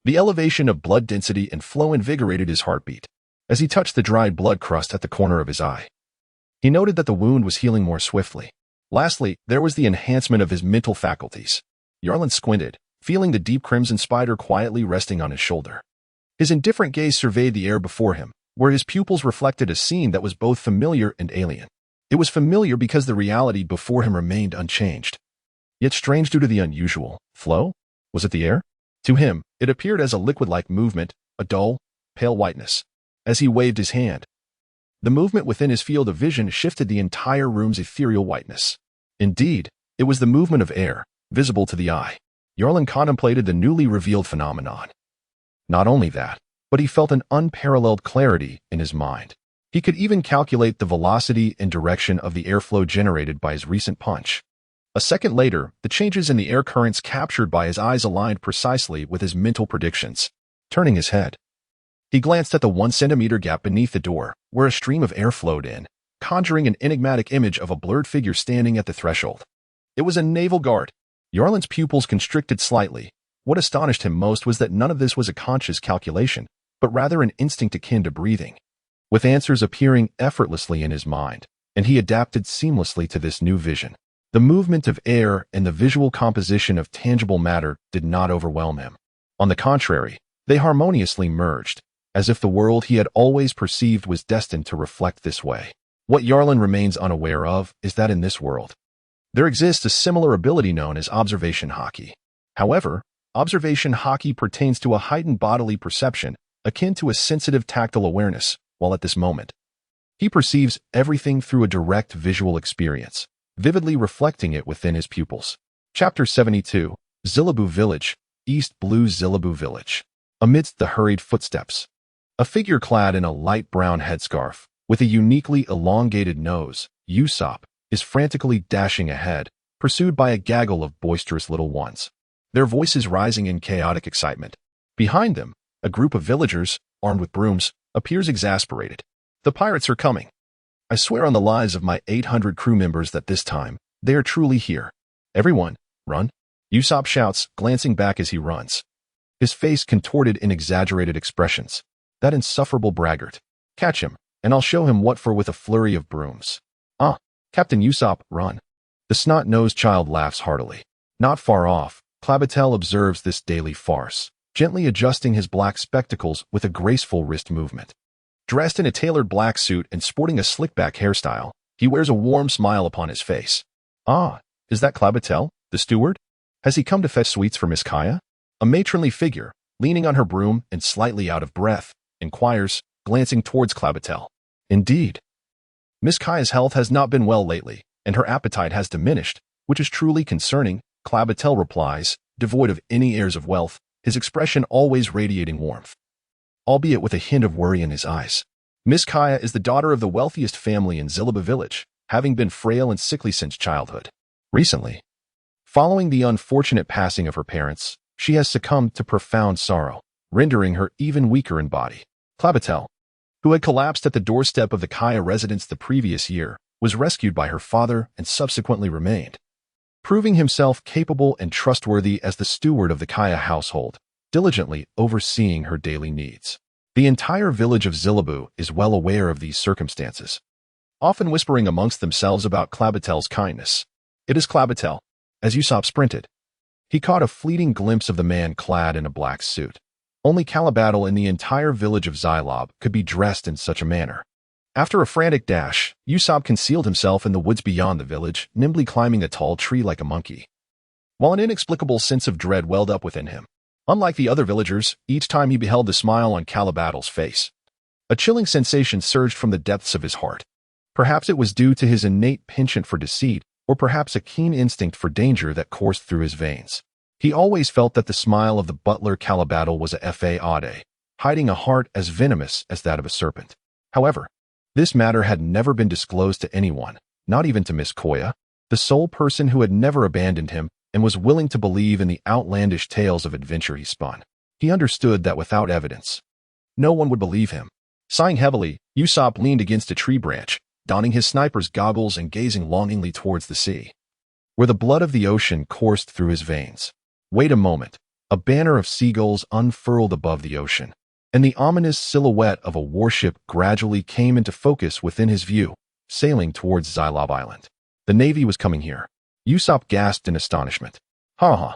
The elevation of blood density and flow invigorated his heartbeat. As he touched the dried blood crust at the corner of his eye, he noted that the wound was healing more swiftly. Lastly, there was the enhancement of his mental faculties. Yarlin squinted, feeling the deep crimson spider quietly resting on his shoulder. His indifferent gaze surveyed the air before him, where his pupils reflected a scene that was both familiar and alien. It was familiar because the reality before him remained unchanged, yet strange due to the unusual flow. Was it the air? To him, it appeared as a liquid-like movement, a dull, pale whiteness. As he waved his hand, the movement within his field of vision shifted the entire room's ethereal whiteness. Indeed, it was the movement of air, visible to the eye. Yarlin contemplated the newly revealed phenomenon. Not only that, but he felt an unparalleled clarity in his mind. He could even calculate the velocity and direction of the airflow generated by his recent punch. A second later, the changes in the air currents captured by his eyes aligned precisely with his mental predictions. Turning his head, he glanced at the 1-centimeter gap beneath the door, where a stream of air flowed in, conjuring an enigmatic image of a blurred figure standing at the threshold. It was a naval guard. Yarlin's pupils constricted slightly. What astonished him most was that none of this was a conscious calculation, but rather an instinct akin to breathing, with answers appearing effortlessly in his mind, and he adapted seamlessly to this new vision. The movement of air and the visual composition of tangible matter did not overwhelm him. On the contrary, they harmoniously merged, as if the world he had always perceived was destined to reflect this way. What Yarlin remains unaware of is that in this world, there exists a similar ability known as observation hockey. However, observation hockey pertains to a heightened bodily perception, akin to a sensitive tactile awareness, while at this moment, he perceives everything through a direct visual experience, vividly reflecting it within his pupils. Chapter 72, Zillabu Village, East Blue Zillabu Village. Amidst the hurried footsteps, a figure clad in a light brown headscarf, with a uniquely elongated nose, Usopp, is frantically dashing ahead, pursued by a gaggle of boisterous little ones. their voices rising in chaotic excitement. Behind them, a group of villagers, armed with brooms, appears exasperated. The pirates are coming. I swear on the lives of my 800 crew members that this time, they are truly here. Everyone, run. Usopp shouts, glancing back as he runs. His face contorted in exaggerated expressions. That insufferable braggart. Catch him, and I'll show him what for with a flurry of brooms. Ah, Captain Usopp, run. The snot-nosed child laughs heartily. Not far off, Clabatel observes this daily farce, gently adjusting his black spectacles with a graceful wrist movement. Dressed in a tailored black suit and sporting a slick-back hairstyle, he wears a warm smile upon his face. Ah, is that Clabatel, the steward? Has he come to fetch sweets for Miss Kaya? A matronly figure, leaning on her broom and slightly out of breath, inquires, glancing towards Clabatel. Indeed. Miss Kaya's health has not been well lately, and her appetite has diminished, which is truly concerning, Clabatel replies, devoid of any airs of wealth, his expression always radiating warmth, albeit with a hint of worry in his eyes. Miss Kaya is the daughter of the wealthiest family in Zilaba village, having been frail and sickly since childhood. Recently, following the unfortunate passing of her parents, she has succumbed to profound sorrow, rendering her even weaker in body. Clabatel, who had collapsed at the doorstep of the Kaya residence the previous year, was rescued by her father and subsequently remained, proving himself capable and trustworthy as the steward of the Kaya household, diligently overseeing her daily needs. The entire village of Zilabu is well aware of these circumstances, often whispering amongst themselves about Clabatel's kindness. It is Clabatel. As Usopp sprinted, he caught a fleeting glimpse of the man clad in a black suit. Only Calabatl in the entire village of Xylob could be dressed in such a manner. After a frantic dash, Usopp concealed himself in the woods beyond the village, nimbly climbing a tall tree like a monkey, while an inexplicable sense of dread welled up within him. Unlike the other villagers, each time he beheld the smile on Calabatl's face, a chilling sensation surged from the depths of his heart. Perhaps it was due to his innate penchant for deceit, or perhaps a keen instinct for danger that coursed through his veins. He always felt that the smile of the butler Calabatl was a fade, hiding a heart as venomous as that of a serpent. However, this matter had never been disclosed to anyone, not even to Miss Koya, the sole person who had never abandoned him and was willing to believe in the outlandish tales of adventure he spun. He understood that without evidence, no one would believe him. Sighing heavily, Usopp leaned against a tree branch, donning his sniper's goggles and gazing longingly towards the sea, where the blood of the ocean coursed through his veins. Wait a moment. A banner of seagulls unfurled above the ocean, and the ominous silhouette of a warship gradually came into focus within his view, sailing towards Xylob Island. The Navy was coming here. Usopp gasped in astonishment. Ha!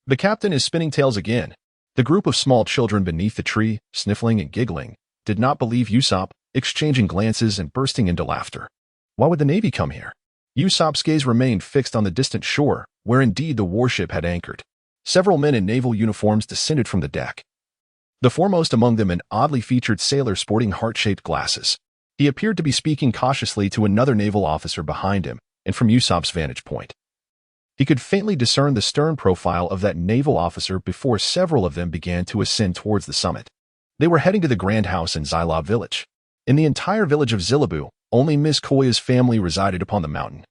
The captain is spinning tales again. The group of small children beneath the tree, sniffling and giggling, did not believe Usopp, exchanging glances and bursting into laughter. Why would the Navy come here? Usopp's gaze remained fixed on the distant shore, where indeed the warship had anchored. Several men in naval uniforms descended from the deck, the foremost among them an oddly featured sailor sporting heart-shaped glasses. He appeared to be speaking cautiously to another naval officer behind him, and from Usopp's vantage point, he could faintly discern the stern profile of that naval officer before several of them began to ascend towards the summit. They were heading to the grand house in Xylob village. In the entire village of Zilabu, only Miss Koya's family resided upon the mountain.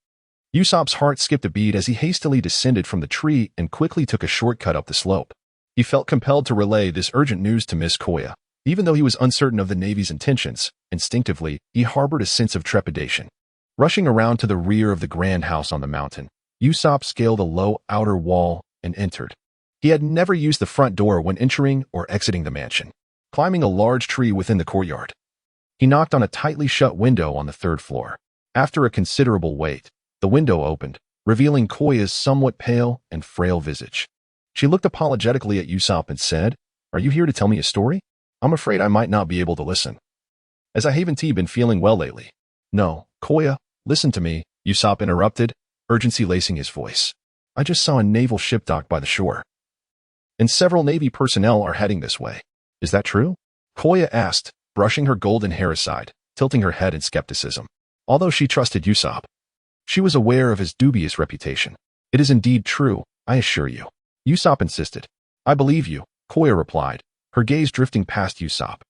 Usopp's heart skipped a beat as he hastily descended from the tree and quickly took a shortcut up the slope. He felt compelled to relay this urgent news to Miss Koya. Even though he was uncertain of the Navy's intentions, instinctively, he harbored a sense of trepidation. Rushing around to the rear of the grand house on the mountain, Usopp scaled a low outer wall and entered. He had never used the front door when entering or exiting the mansion. Climbing a large tree within the courtyard, he knocked on a tightly shut window on the third floor. After a considerable wait, the window opened, revealing Koya's somewhat pale and frail visage. She looked apologetically at Usopp and said, "Are you here to tell me a story? I'm afraid I might not be able to listen, as I haven't been feeling well lately." "No, Koya, listen to me," Usopp interrupted, urgency lacing his voice. "I just saw a naval ship dock by the shore, and several Navy personnel are heading this way." "Is that true?" Koya asked, brushing her golden hair aside, tilting her head in skepticism. Although she trusted Usopp, she was aware of his dubious reputation. "It is indeed true, I assure you," Usopp insisted. "I believe you," Koya replied, her gaze drifting past Usopp.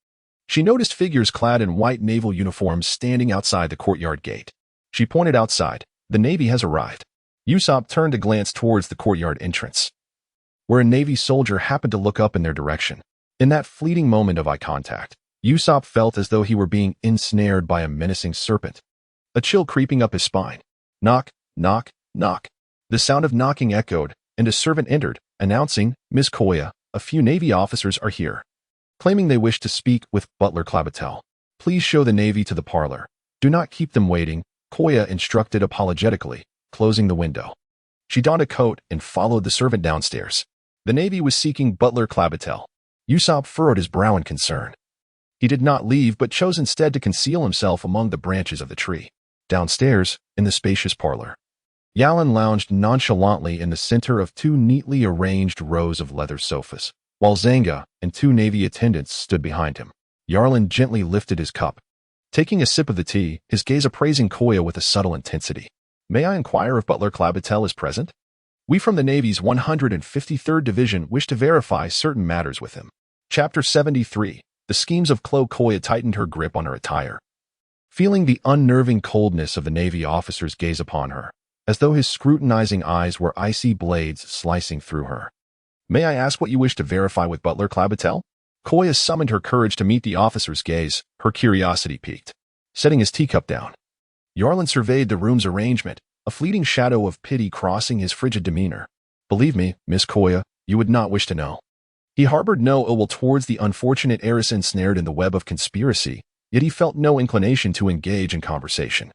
She noticed figures clad in white naval uniforms standing outside the courtyard gate. She pointed outside. "The Navy has arrived." Usopp turned to glance towards the courtyard entrance. where a Navy soldier happened to look up in their direction. In that fleeting moment of eye contact, Usopp felt as though he were being ensnared by a menacing serpent. A chill creeping up his spine. Knock, knock, knock. The sound of knocking echoed, and a servant entered, announcing, "Miss Koya, a few Navy officers are here, claiming they wish to speak with Butler Clabatel. Please show the Navy to the parlor. Do not keep them waiting," Koya instructed apologetically, closing the window. She donned a coat and followed the servant downstairs. The Navy was seeking Butler Clabatel. Usopp furrowed his brow in concern. He did not leave but chose instead to conceal himself among the branches of the tree. Downstairs, in the spacious parlor, Yalan lounged nonchalantly in the center of two neatly arranged rows of leather sofas, while Zanga and two Navy attendants stood behind him. Yarlin gently lifted his cup. Taking a sip of the tea, his gaze appraising Koya with a subtle intensity. "May I inquire if Butler Clabatel is present? We from the Navy's 153rd Division wish to verify certain matters with him." Chapter 73. The schemes of Koya tightened her grip on her attire. Feeling the unnerving coldness of the Navy officer's gaze upon her, as though his scrutinizing eyes were icy blades slicing through her. "May I ask what you wish to verify with Butler Clabatel?" Koya summoned her courage to meet the officer's gaze, her curiosity piqued. Setting his teacup down, Yarlin surveyed the room's arrangement, a fleeting shadow of pity crossing his frigid demeanor. "Believe me, Miss Koya, you would not wish to know." He harbored no ill will towards the unfortunate heiress ensnared in the web of conspiracy, yet he felt no inclination to engage in conversation.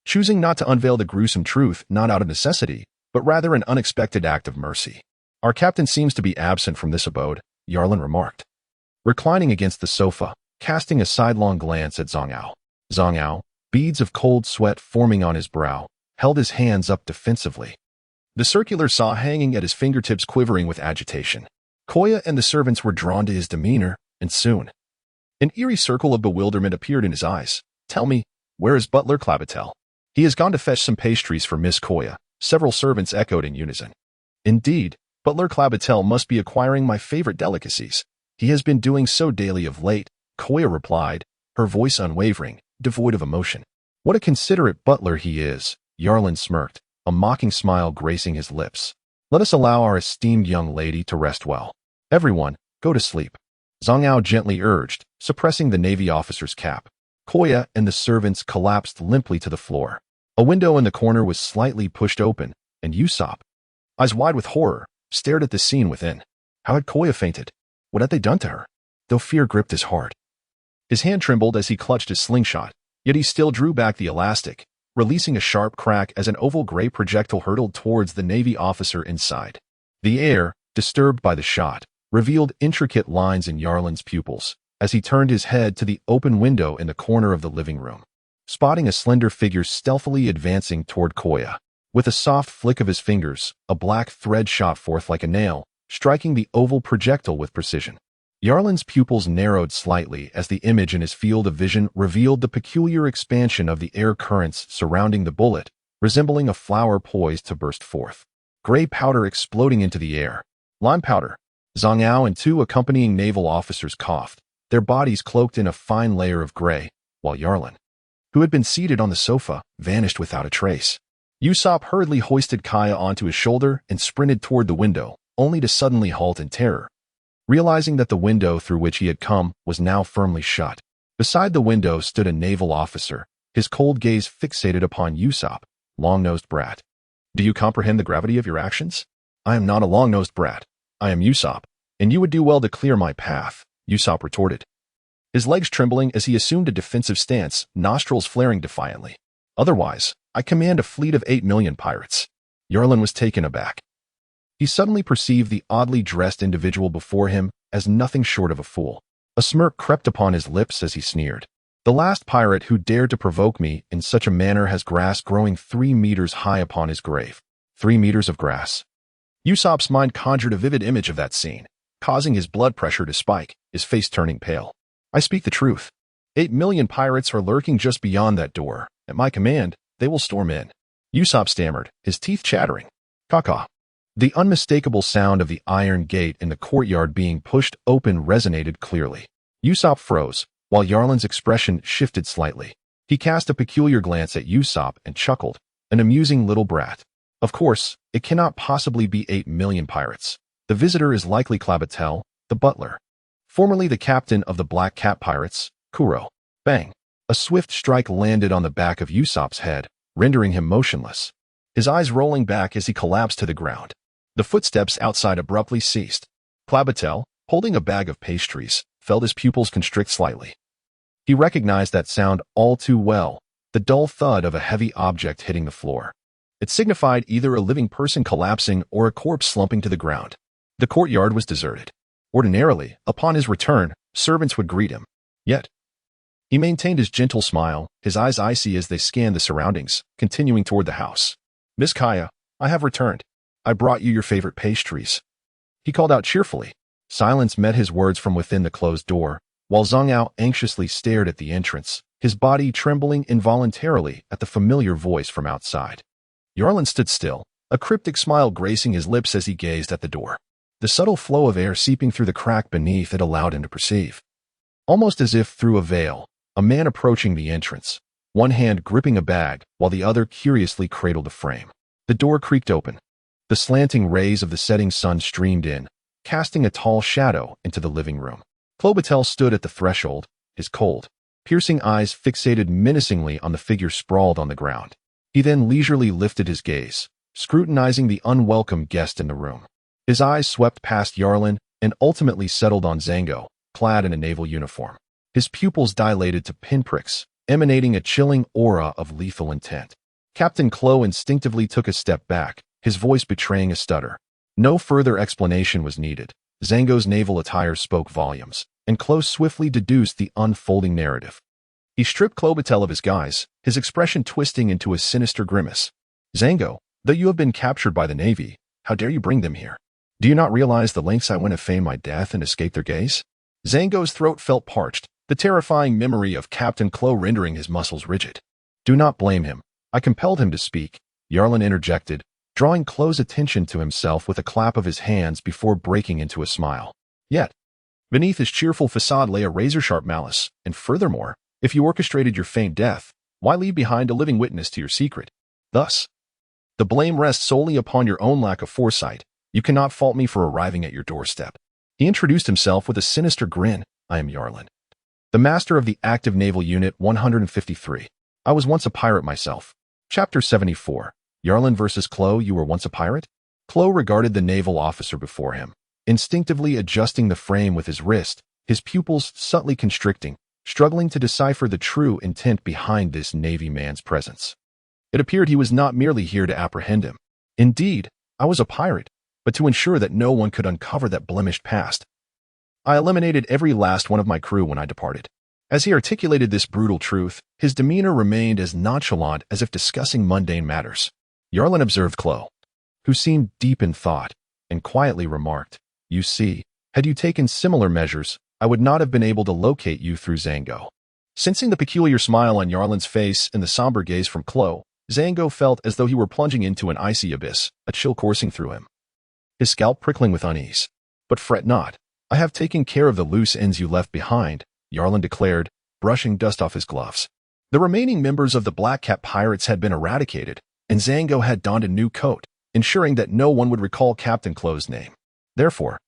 Choosing not to unveil the gruesome truth, not out of necessity, but rather an unexpected act of mercy. "Our captain seems to be absent from this abode," Yarlin remarked. Reclining against the sofa, casting a sidelong glance at Zhang Ao, beads of cold sweat forming on his brow, held his hands up defensively. The circular saw hanging at his fingertips quivering with agitation. Koya and the servants were drawn to his demeanor, and soon an eerie circle of bewilderment appeared in his eyes. "Tell me, where is Butler Clabatel?" "He has gone to fetch some pastries for Miss Koya," several servants echoed in unison. "Indeed, Butler Clabatel must be acquiring my favorite delicacies. He has been doing so daily of late," Koya replied, her voice unwavering, devoid of emotion. "What a considerate butler he is," Yarlin smirked, a mocking smile gracing his lips. "Let us allow our esteemed young lady to rest well. Everyone, go to sleep," Zhang Ao gently urged, suppressing the Navy officer's cap. Koya and the servants collapsed limply to the floor. A window in the corner was slightly pushed open, and Usopp, eyes wide with horror, stared at the scene within. How had Koya fainted? What had they done to her? Though fear gripped his heart, his hand trembled as he clutched his slingshot, yet he still drew back the elastic, releasing a sharp crack as an oval gray projectile hurtled towards the Navy officer inside. The air, disturbed by the shot, revealed intricate lines in Yarlin's pupils as he turned his head to the open window in the corner of the living room, spotting a slender figure stealthily advancing toward Koya. With a soft flick of his fingers, a black thread shot forth like a nail, striking the oval projectile with precision. Yarlin's pupils narrowed slightly as the image in his field of vision revealed the peculiar expansion of the air currents surrounding the bullet, resembling a flower poised to burst forth. Gray powder exploding into the air. "Lime powder." Zhang Ao and two accompanying naval officers coughed, their bodies cloaked in a fine layer of gray, while Yarlin, who had been seated on the sofa, vanished without a trace. Usopp hurriedly hoisted Kaya onto his shoulder and sprinted toward the window, only to suddenly halt in terror, realizing that the window through which he had come was now firmly shut. Beside the window stood a naval officer, his cold gaze fixated upon Usopp. "Long-nosed brat. Do you comprehend the gravity of your actions?" "I am not a long-nosed brat. I am Usopp, and you would do well to clear my path," Usopp retorted, his legs trembling as he assumed a defensive stance, nostrils flaring defiantly. "Otherwise, I command a fleet of 8 million pirates." Yarlin was taken aback. He suddenly perceived the oddly dressed individual before him as nothing short of a fool. A smirk crept upon his lips as he sneered. "The last pirate who dared to provoke me in such a manner has grass growing 3 meters high upon his grave." 3 meters of grass. Usopp's mind conjured a vivid image of that scene, causing his blood pressure to spike, his face turning pale. "I speak the truth. 8 million pirates are lurking just beyond that door. At my command, they will storm in." Usopp stammered, his teeth chattering. "Caw-caw." The unmistakable sound of the iron gate in the courtyard being pushed open resonated clearly. Usopp froze, while Yarlin's expression shifted slightly. He cast a peculiar glance at Usopp and chuckled. "An amusing little brat. Of course, it cannot possibly be 8 million pirates. The visitor is likely Clabatel, the butler, formerly the captain of the Black Cat Pirates, Kuro. Bang! A swift strike landed on the back of Usopp's head, rendering him motionless, his eyes rolling back as he collapsed to the ground. The footsteps outside abruptly ceased. Clabatel, holding a bag of pastries, felt his pupils constrict slightly. He recognized that sound all too well, the dull thud of a heavy object hitting the floor. It signified either a living person collapsing or a corpse slumping to the ground. The courtyard was deserted. Ordinarily, upon his return, servants would greet him. Yet, he maintained his gentle smile, his eyes icy as they scanned the surroundings, continuing toward the house. "Miss Kaya, I have returned. I brought you your favorite pastries," he called out cheerfully. Silence met his words from within the closed door, while Zhang Ao anxiously stared at the entrance, his body trembling involuntarily at the familiar voice from outside. Yarlin stood still, a cryptic smile gracing his lips as he gazed at the door. The subtle flow of air seeping through the crack beneath it allowed him to perceive, almost as if through a veil, a man approaching the entrance, one hand gripping a bag while the other curiously cradled the frame. The door creaked open. The slanting rays of the setting sun streamed in, casting a tall shadow into the living room. Clobatel stood at the threshold, his cold, piercing eyes fixated menacingly on the figure sprawled on the ground. He then leisurely lifted his gaze, scrutinizing the unwelcome guest in the room. His eyes swept past Yarlin and ultimately settled on Zango, clad in a naval uniform. His pupils dilated to pinpricks, emanating a chilling aura of lethal intent. Captain Klo instinctively took a step back, his voice betraying a stutter. No further explanation was needed. Zango's naval attire spoke volumes, and Klo swiftly deduced the unfolding narrative. He stripped Clobatel of his guise, his expression twisting into a sinister grimace. "Zango, though you have been captured by the Navy, how dare you bring them here? Do you not realize the lengths I went to feign my death and escape their gaze?" Zango's throat felt parched, the terrifying memory of Captain Klo rendering his muscles rigid. "Do not blame him. I compelled him to speak," Yarlin interjected, drawing Klo's attention to himself with a clap of his hands before breaking into a smile. Yet, beneath his cheerful facade lay a razor-sharp malice, and furthermore, if you orchestrated your feigned death, why leave behind a living witness to your secret? Thus, the blame rests solely upon your own lack of foresight. You cannot fault me for arriving at your doorstep. He introduced himself with a sinister grin. "I am Yarlin, the master of the active naval unit 153. I was once a pirate myself." Chapter 74. Yarlin versus Klo. You were once a pirate? Klo regarded the naval officer before him, instinctively adjusting the frame with his wrist, his pupils subtly constricting, struggling to decipher the true intent behind this Navy man's presence. It appeared he was not merely here to apprehend him. "Indeed, I was a pirate, but to ensure that no one could uncover that blemished past, I eliminated every last one of my crew when I departed." As he articulated this brutal truth, his demeanor remained as nonchalant as if discussing mundane matters. Yarlin observed Klo, who seemed deep in thought, and quietly remarked, "You see, had you taken similar measures, I would not have been able to locate you through Zango." Sensing the peculiar smile on Yarlin's face and the somber gaze from Klo, Zango felt as though he were plunging into an icy abyss, a chill coursing through him, his scalp prickling with unease. "But fret not. I have taken care of the loose ends you left behind," Yarlin declared, brushing dust off his gloves. The remaining members of the Black Cat Pirates had been eradicated, and Zango had donned a new coat, ensuring that no one would recall Captain Klo's name. "Therefore,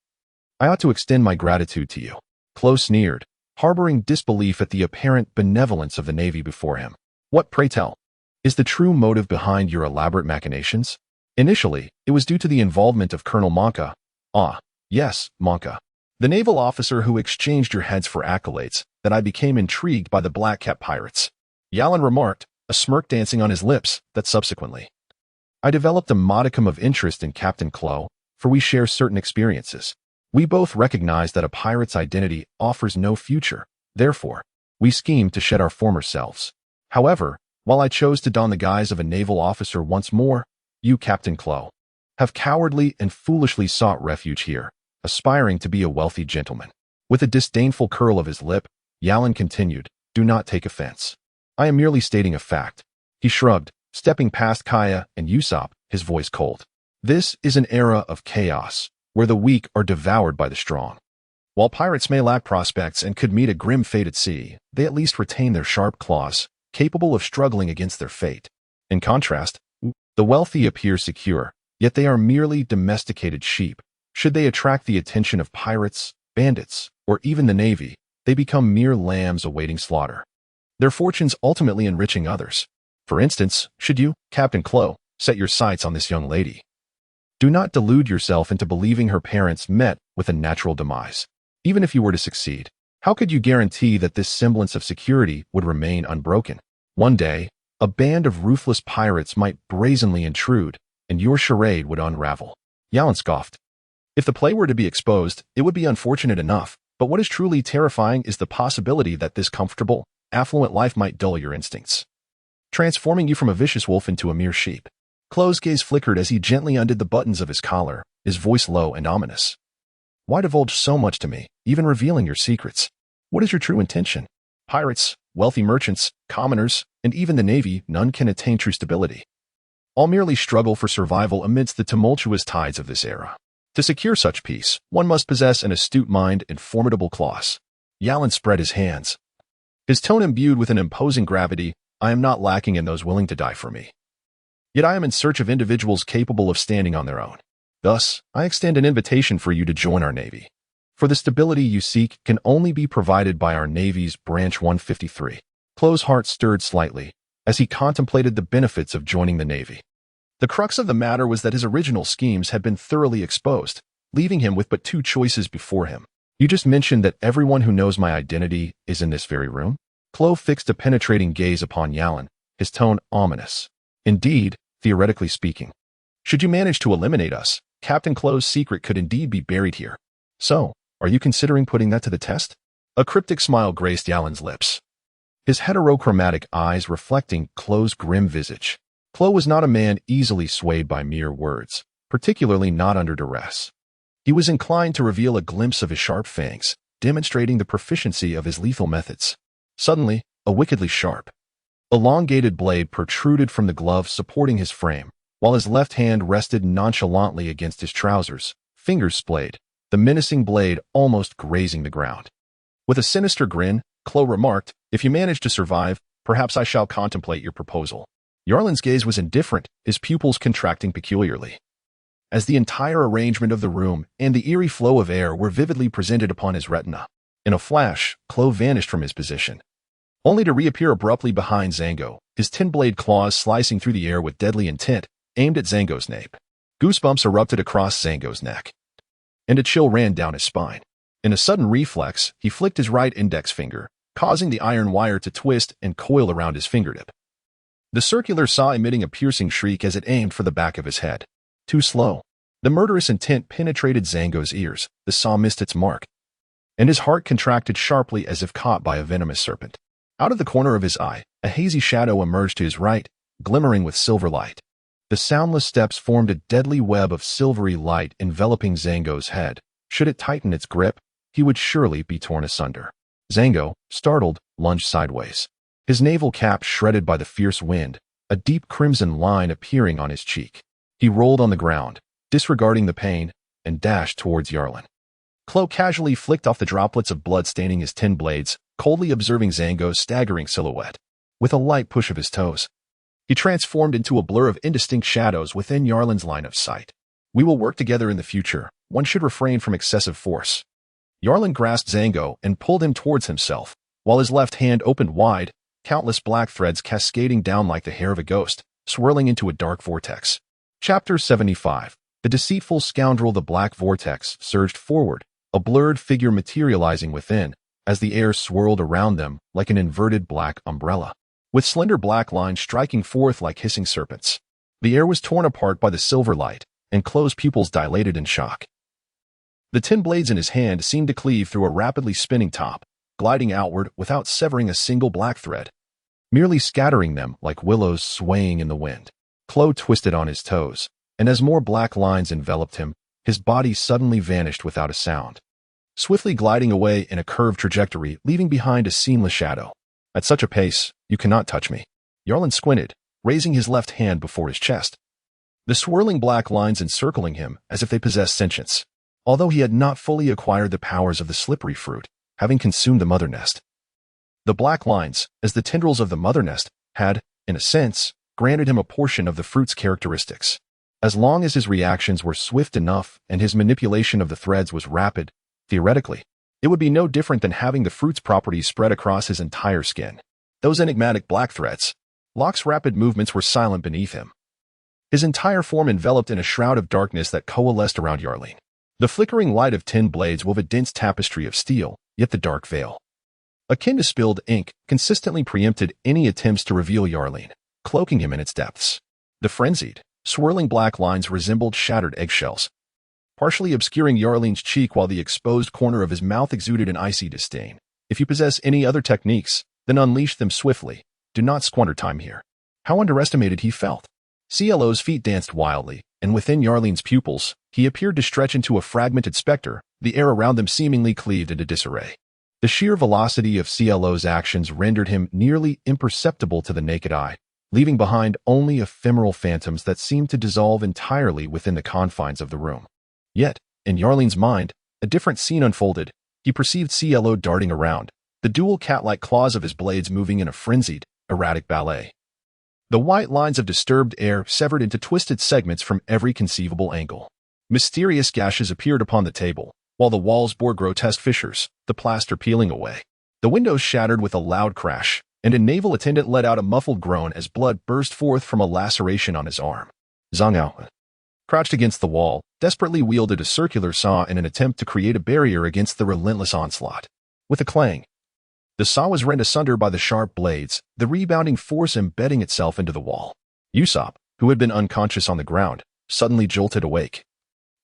I ought to extend my gratitude to you." Klo sneered, harboring disbelief at the apparent benevolence of the Navy before him. "What, pray tell, is the true motive behind your elaborate machinations?" Initially, it was due to the involvement of Colonel Monka. "Ah, yes, Monka, the naval officer who exchanged your heads for accolades, that I became intrigued by the Black Cat Pirates," Yarlin remarked, a smirk dancing on his lips. "That subsequently, I developed a modicum of interest in Captain Klo, for we share certain experiences. We both recognize that a pirate's identity offers no future. Therefore, we schemed to shed our former selves. However, while I chose to don the guise of a naval officer once more, you, Captain Klo, have cowardly and foolishly sought refuge here, aspiring to be a wealthy gentleman." With a disdainful curl of his lip, Yarlin continued, "Do not take offense. I am merely stating a fact." He shrugged, stepping past Kaya and Usopp, his voice cold. "This is an era of chaos, where the weak are devoured by the strong. While pirates may lack prospects and could meet a grim fate at sea, they at least retain their sharp claws, capable of struggling against their fate. In contrast, the wealthy appear secure, yet they are merely domesticated sheep, Should they attract the attention of pirates, bandits, or even the navy, they become mere lambs awaiting slaughter, their fortunes ultimately enriching others. For instance, should you, Captain Clo, set your sights on this young lady, do not delude yourself into believing her parents met with a natural demise. Even if you were to succeed, how could you guarantee that this semblance of security would remain unbroken? One day, a band of ruthless pirates might brazenly intrude, and your charade would unravel. Yalan scoffed. If the play were to be exposed, it would be unfortunate enough, but what is truly terrifying is the possibility that this comfortable, affluent life might dull your instincts, transforming you from a vicious wolf into a mere sheep. Clo's gaze flickered as he gently undid the buttons of his collar, his voice low and ominous. Why divulge so much to me, even revealing your secrets? What is your true intention? Pirates, wealthy merchants, commoners, and even the navy, none can attain true stability. All merely struggle for survival amidst the tumultuous tides of this era. To secure such peace, one must possess an astute mind and formidable claws. Yalan spread his hands, his tone imbued with an imposing gravity. I am not lacking in those willing to die for me. Yet I am in search of individuals capable of standing on their own. Thus, I extend an invitation for you to join our Navy. For the stability you seek can only be provided by our Navy's Branch 153. Clo's heart stirred slightly as he contemplated the benefits of joining the Navy. The crux of the matter was that his original schemes had been thoroughly exposed, leaving him with but two choices before him. You just mentioned that everyone who knows my identity is in this very room? Clo fixed a penetrating gaze upon Yalan, his tone ominous. Indeed, theoretically speaking. Should you manage to eliminate us, Captain Clo's secret could indeed be buried here. So, are you considering putting that to the test? A cryptic smile graced Yalan's lips, his heterochromatic eyes reflecting Clo's grim visage. Clo was not a man easily swayed by mere words, particularly not under duress. He was inclined to reveal a glimpse of his sharp fangs, demonstrating the proficiency of his lethal methods. Suddenly, a wickedly sharp, elongated blade protruded from the glove supporting his frame, while his left hand rested nonchalantly against his trousers, fingers splayed, the menacing blade almost grazing the ground. With a sinister grin, Clo remarked, "If you manage to survive, perhaps I shall contemplate your proposal." Yalan's gaze was indifferent, his pupils contracting peculiarly, as the entire arrangement of the room and the eerie flow of air were vividly presented upon his retina. In a flash, Clo vanished from his position, only to reappear abruptly behind Zango, his tin-blade claws slicing through the air with deadly intent, aimed at Zango's nape. Goosebumps erupted across Zango's neck, and a chill ran down his spine. In a sudden reflex, he flicked his right index finger, causing the iron wire to twist and coil around his fingertip. The circular saw emitting a piercing shriek as it aimed for the back of his head. Too slow. The murderous intent penetrated Zango's ears, the saw missed its mark, and his heart contracted sharply as if caught by a venomous serpent. Out of the corner of his eye, a hazy shadow emerged to his right, glimmering with silver light. The soundless steps formed a deadly web of silvery light enveloping Zango's head. Should it tighten its grip, he would surely be torn asunder. Zango, startled, lunged sideways, his naval cap shredded by the fierce wind, a deep crimson line appearing on his cheek. He rolled on the ground, disregarding the pain, and dashed towards Yalan. Clo casually flicked off the droplets of blood staining his tin blades, coldly observing Zango's staggering silhouette. With a light push of his toes, he transformed into a blur of indistinct shadows within Yalan's line of sight. We will work together in the future. One should refrain from excessive force. Yalan grasped Zango and pulled him towards himself, while his left hand opened wide, countless black threads cascading down like the hair of a ghost, swirling into a dark vortex. Chapter 75. The deceitful scoundrel. The black vortex surged forward, a blurred figure materializing within, as the air swirled around them like an inverted black umbrella, with slender black lines striking forth like hissing serpents. The air was torn apart by the silver light, and Clo's pupils dilated in shock. The tin blades in his hand seemed to cleave through a rapidly spinning top, gliding outward without severing a single black thread, merely scattering them like willows swaying in the wind. Clo twisted on his toes, and as more black lines enveloped him, his body suddenly vanished without a sound, swiftly gliding away in a curved trajectory, leaving behind a seamless shadow. At such a pace, you cannot touch me. Yalan squinted, raising his left hand before his chest, the swirling black lines encircling him as if they possessed sentience, although he had not fully acquired the powers of the slippery fruit, having consumed the mother nest. The black lines, as the tendrils of the mother nest, had, in a sense, granted him a portion of the fruit's characteristics. As long as his reactions were swift enough and his manipulation of the threads was rapid, theoretically, it would be no different than having the fruit's properties spread across his entire skin. Those enigmatic black threads. Locke's rapid movements were silent beneath him. His entire form enveloped in a shroud of darkness that coalesced around Yarline. The flickering light of tin blades wove a dense tapestry of steel, yet the dark veil, akin to spilled ink, consistently preempted any attempts to reveal Yarline, cloaking him in its depths. The frenzied, swirling black lines resembled shattered eggshells, partially obscuring Yarline's cheek while the exposed corner of his mouth exuded an icy disdain. If you possess any other techniques, then unleash them swiftly. Do not squander time here. How underestimated he felt. CLO's feet danced wildly, and within Yarline's pupils, he appeared to stretch into a fragmented specter, the air around them seemingly cleaved into disarray. The sheer velocity of CLO's actions rendered him nearly imperceptible to the naked eye, leaving behind only ephemeral phantoms that seemed to dissolve entirely within the confines of the room. Yet, in Yarline's mind, a different scene unfolded. He perceived CLO darting around, the dual cat-like claws of his blades moving in a frenzied, erratic ballet. The white lines of disturbed air severed into twisted segments from every conceivable angle. Mysterious gashes appeared upon the table, while the walls bore grotesque fissures, the plaster peeling away. The windows shattered with a loud crash, and a naval attendant let out a muffled groan as blood burst forth from a laceration on his arm. Zhang Ao, crouched against the wall, desperately wielded a circular saw in an attempt to create a barrier against the relentless onslaught. With a clang, the saw was rent asunder by the sharp blades, the rebounding force embedding itself into the wall. Usopp, who had been unconscious on the ground, suddenly jolted awake,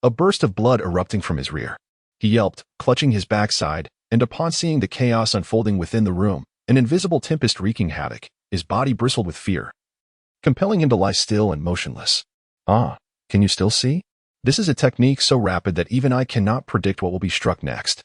a burst of blood erupting from his rear. He yelped, clutching his backside, and upon seeing the chaos unfolding within the room, an invisible tempest wreaking havoc, his body bristled with fear, compelling him to lie still and motionless. Ah, can you still see? This is a technique so rapid that even I cannot predict what will be struck next.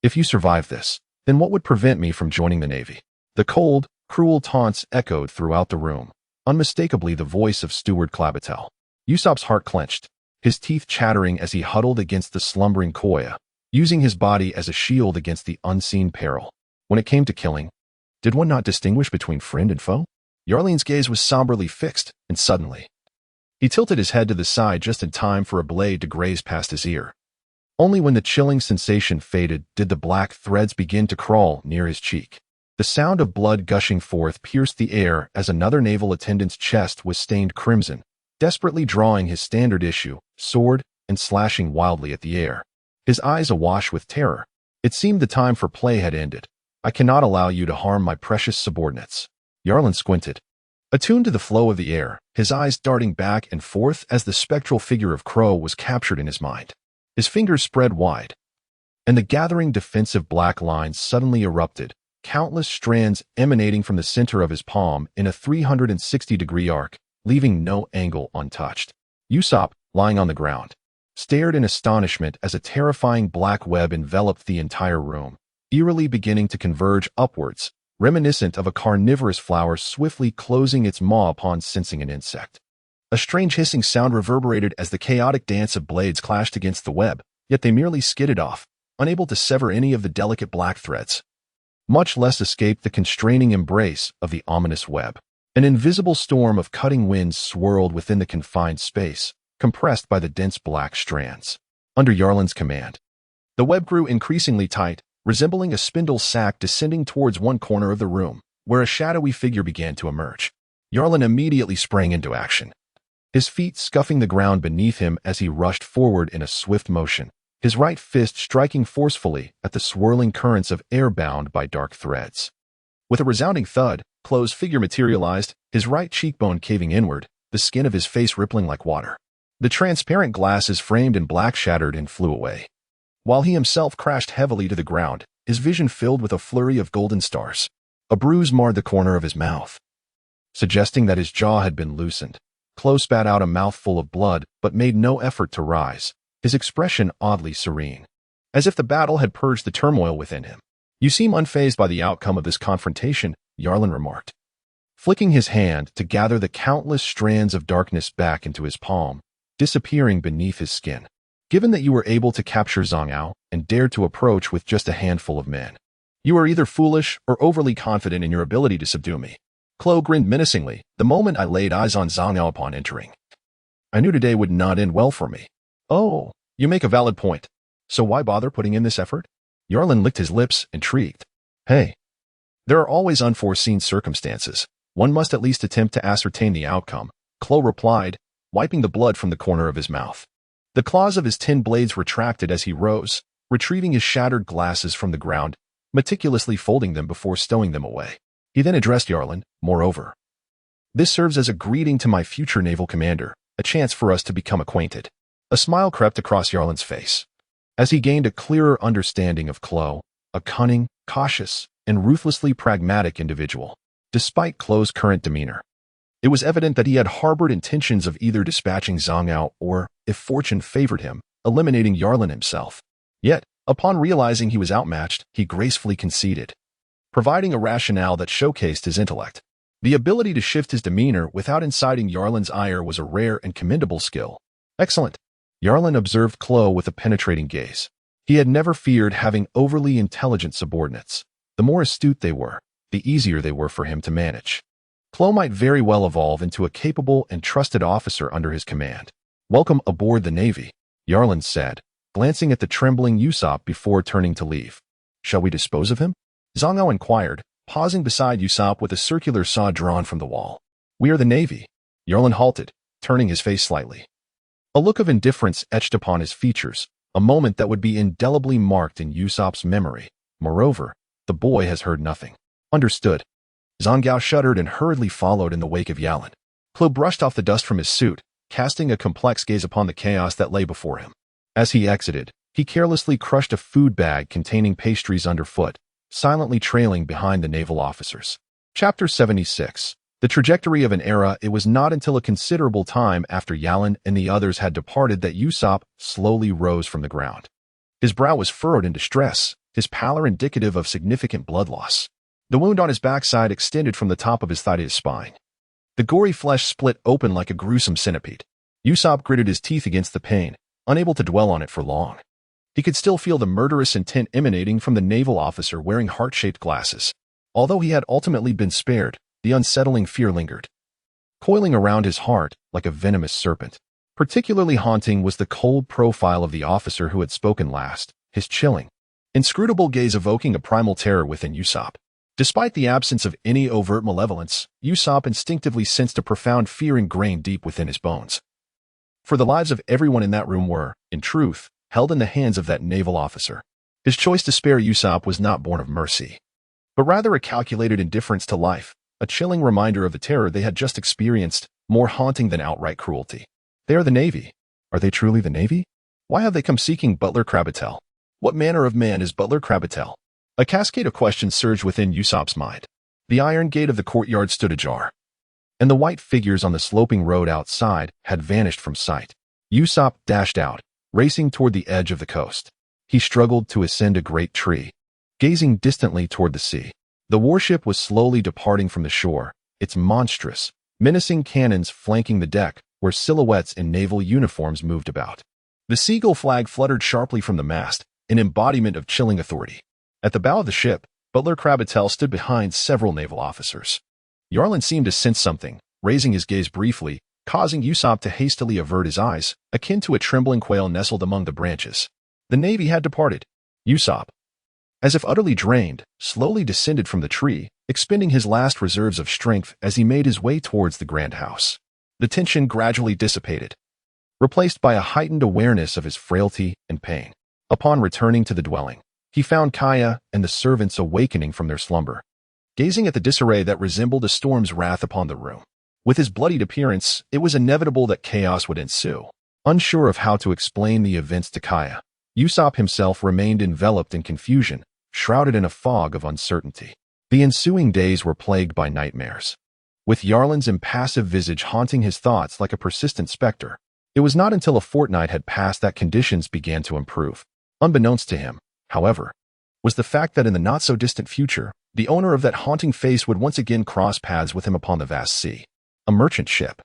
If you survive this, then what would prevent me from joining the Navy? The cold, cruel taunts echoed throughout the room, unmistakably the voice of Steward Clabatel. Usopp's heart clenched, his teeth chattering as he huddled against the slumbering Koya, using his body as a shield against the unseen peril. When it came to killing, did one not distinguish between friend and foe? Yarline's gaze was somberly fixed, and suddenly, he tilted his head to the side just in time for a blade to graze past his ear. Only when the chilling sensation faded did the black threads begin to crawl near his cheek. The sound of blood gushing forth pierced the air as another naval attendant's chest was stained crimson, desperately drawing his standard issue, sword, and slashing wildly at the air. His eyes awash with terror. It seemed the time for play had ended. I cannot allow you to harm my precious subordinates. Yarline squinted, attuned to the flow of the air, his eyes darting back and forth as the spectral figure of Crow was captured in his mind. His fingers spread wide, and the gathering defensive black lines suddenly erupted, countless strands emanating from the center of his palm in a 360-degree arc, leaving no angle untouched. Usopp, lying on the ground, stared in astonishment as a terrifying black web enveloped the entire room, eerily beginning to converge upwards, reminiscent of a carnivorous flower swiftly closing its maw upon sensing an insect. A strange hissing sound reverberated as the chaotic dance of blades clashed against the web, yet they merely skidded off, unable to sever any of the delicate black threads, much less escape the constraining embrace of the ominous web. An invisible storm of cutting winds swirled within the confined space, compressed by the dense black strands. Under Yarline's command, the web grew increasingly tight, resembling a spindle sack descending towards one corner of the room, where a shadowy figure began to emerge. Yarline immediately sprang into action, his feet scuffing the ground beneath him as he rushed forward in a swift motion, his right fist striking forcefully at the swirling currents of air bound by dark threads. With a resounding thud, Clo's figure materialized, his right cheekbone caving inward, the skin of his face rippling like water. The transparent glasses framed in black shattered and flew away, while he himself crashed heavily to the ground, his vision filled with a flurry of golden stars. A bruise marred the corner of his mouth, suggesting that his jaw had been loosened. Clo spat out a mouthful of blood, but made no effort to rise, his expression oddly serene, as if the battle had purged the turmoil within him. You seem unfazed by the outcome of this confrontation, Yarline remarked, flicking his hand to gather the countless strands of darkness back into his palm, disappearing beneath his skin. Given that you were able to capture Zhang Ao and dared to approach with just a handful of men, you are either foolish or overly confident in your ability to subdue me. Clo grinned menacingly the moment I laid eyes on Zhang Ao upon entering. I knew today would not end well for me. Oh, you make a valid point. So why bother putting in this effort? Yarlin licked his lips, intrigued. Hey, there are always unforeseen circumstances. One must at least attempt to ascertain the outcome, Chloe replied, wiping the blood from the corner of his mouth. The claws of his tin blades retracted as he rose, retrieving his shattered glasses from the ground, meticulously folding them before stowing them away. He then addressed Yarlin, moreover. This serves as a greeting to my future naval commander, a chance for us to become acquainted. A smile crept across Yarlin's face. As he gained a clearer understanding of Chloe, a cunning, cautious, and ruthlessly pragmatic individual, despite Chloe's current demeanor. It was evident that he had harbored intentions of either dispatching Zhang Ao or, if fortune favored him, eliminating Yarlin himself. Yet, upon realizing he was outmatched, he gracefully conceded, providing a rationale that showcased his intellect. The ability to shift his demeanor without inciting Yarlin's ire was a rare and commendable skill. Excellent. Yarlin observed Chloe with a penetrating gaze. He had never feared having overly intelligent subordinates. The more astute they were, the easier they were for him to manage. Chloe might very well evolve into a capable and trusted officer under his command. Welcome aboard the Navy, Yarlin said, glancing at the trembling Usopp before turning to leave. Shall we dispose of him? Zhang Ao inquired, pausing beside Usopp with a circular saw drawn from the wall. We are the Navy. Yarlin halted, turning his face slightly. A look of indifference etched upon his features, a moment that would be indelibly marked in Usopp's memory. Moreover, the boy has heard nothing. Understood. Zhang Ao shuddered and hurriedly followed in the wake of Yarlin. Chloe brushed off the dust from his suit, casting a complex gaze upon the chaos that lay before him. As he exited, he carelessly crushed a food bag containing pastries underfoot, silently trailing behind the naval officers. Chapter 76. The trajectory of an era. It was not until a considerable time after Yarlin and the others had departed that Usopp slowly rose from the ground. His brow was furrowed in distress, his pallor indicative of significant blood loss. The wound on his backside extended from the top of his thigh to his spine. The gory flesh split open like a gruesome centipede. Usopp gritted his teeth against the pain, unable to dwell on it for long. He could still feel the murderous intent emanating from the naval officer wearing heart-shaped glasses. Although he had ultimately been spared, the unsettling fear lingered, coiling around his heart like a venomous serpent. Particularly haunting was the cold profile of the officer who had spoken last, his chilling, inscrutable gaze evoking a primal terror within Usopp. Despite the absence of any overt malevolence, Usopp instinctively sensed a profound fear ingrained deep within his bones. For the lives of everyone in that room were, in truth, held in the hands of that naval officer. His choice to spare Usopp was not born of mercy, but rather a calculated indifference to life, a chilling reminder of the terror they had just experienced, more haunting than outright cruelty. They are the Navy. Are they truly the Navy? Why have they come seeking Butler Crabapple? What manner of man is Butler Crabapple? A cascade of questions surged within Usopp's mind. The iron gate of the courtyard stood ajar, and the white figures on the sloping road outside had vanished from sight. Usopp dashed out, racing toward the edge of the coast. He struggled to ascend a great tree, gazing distantly toward the sea. The warship was slowly departing from the shore, its monstrous, menacing cannons flanking the deck where silhouettes in naval uniforms moved about. The seagull flag fluttered sharply from the mast, an embodiment of chilling authority. At the bow of the ship, Butler Crabapple stood behind several naval officers. Yarlin seemed to sense something, raising his gaze briefly, causing Usopp to hastily avert his eyes, akin to a trembling quail nestled among the branches. The Navy had departed. Usopp, as if utterly drained, slowly descended from the tree, expending his last reserves of strength as he made his way towards the grand house. The tension gradually dissipated, replaced by a heightened awareness of his frailty and pain. Upon returning to the dwelling, he found Kaya and the servants awakening from their slumber, gazing at the disarray that resembled a storm's wrath upon the room. With his bloodied appearance, it was inevitable that chaos would ensue. Unsure of how to explain the events to Kaya, Usopp himself remained enveloped in confusion, shrouded in a fog of uncertainty. The ensuing days were plagued by nightmares, with Yarlin's impassive visage haunting his thoughts like a persistent specter. It was not until a fortnight had passed that conditions began to improve. Unbeknownst to him, however, was the fact that in the not-so-distant future, the owner of that haunting face would once again cross paths with him upon the vast sea. A merchant ship,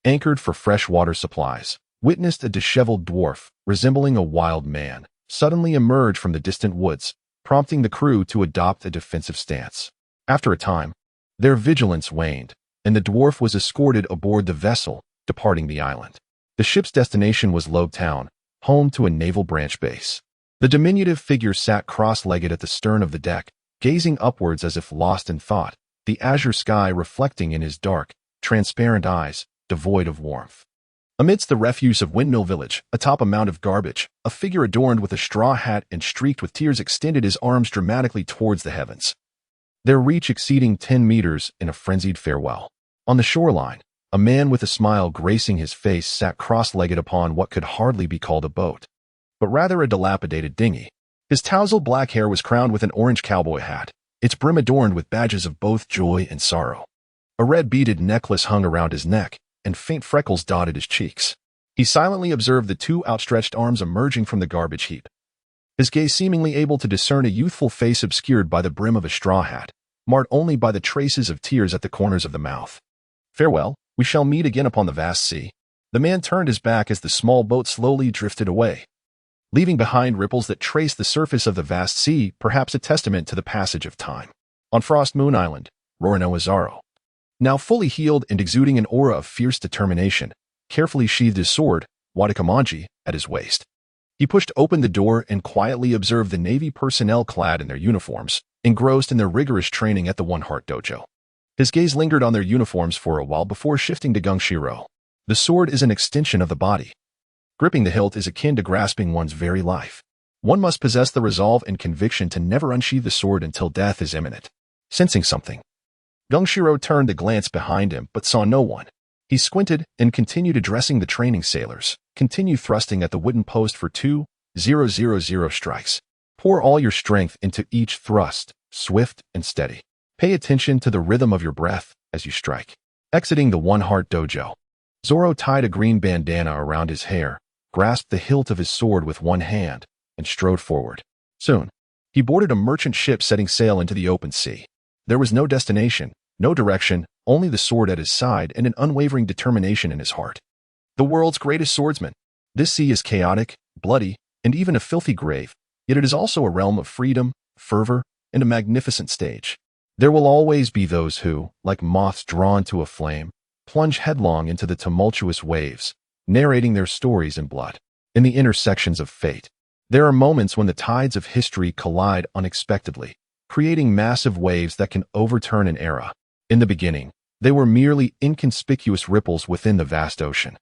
anchored for fresh water supplies, witnessed a disheveled dwarf, resembling a wild man, suddenly emerge from the distant woods, prompting the crew to adopt a defensive stance. After a time, their vigilance waned, and the dwarf was escorted aboard the vessel, departing the island. The ship's destination was Logue Town, home to a naval branch base. The diminutive figure sat cross-legged at the stern of the deck, gazing upwards as if lost in thought, the azure sky reflecting in his dark, transparent eyes, devoid of warmth. Amidst the refuse of Windmill Village, atop a mound of garbage, a figure adorned with a straw hat and streaked with tears extended his arms dramatically towards the heavens, their reach exceeding 10 meters in a frenzied farewell. On the shoreline, a man with a smile gracing his face sat cross-legged upon what could hardly be called a boat, but rather a dilapidated dinghy. His tousled black hair was crowned with an orange cowboy hat, its brim adorned with badges of both joy and sorrow. A red beaded necklace hung around his neck, and faint freckles dotted his cheeks. He silently observed the two outstretched arms emerging from the garbage heap, his gaze seemingly able to discern a youthful face obscured by the brim of a straw hat, marred only by the traces of tears at the corners of the mouth. "Farewell, we shall meet again upon the vast sea." The man turned his back as the small boat slowly drifted away, leaving behind ripples that traced the surface of the vast sea, perhaps a testament to the passage of time. On Frost Moon Island, Rorinoazaro, now fully healed and exuding an aura of fierce determination, carefully sheathed his sword, Wadakamanji, at his waist. He pushed open the door and quietly observed the Navy personnel clad in their uniforms, engrossed in their rigorous training at the One Heart Dojo. His gaze lingered on their uniforms for a while before shifting to Gungshiro. The sword is an extension of the body. Gripping the hilt is akin to grasping one's very life. One must possess the resolve and conviction to never unsheathe the sword until death is imminent. Sensing something, Gungshiro turned to glance behind him but saw no one. He squinted and continued addressing the training sailors. "Continue thrusting at the wooden post for 2,000 strikes. Pour all your strength into each thrust, swift and steady. Pay attention to the rhythm of your breath as you strike." Exiting the One Heart Dojo, Zoro tied a green bandana around his hair, grasped the hilt of his sword with one hand, and strode forward. Soon, he boarded a merchant ship setting sail into the open sea. There was no destination, no direction, only the sword at his side and an unwavering determination in his heart. The world's greatest swordsman. This sea is chaotic, bloody, and even a filthy grave, yet it is also a realm of freedom, fervor, and a magnificent stage. There will always be those who, like moths drawn to a flame, plunge headlong into the tumultuous waves, narrating their stories in blood. In the intersections of fate, there are moments when the tides of history collide unexpectedly, creating massive waves that can overturn an era. In the beginning, they were merely inconspicuous ripples within the vast ocean.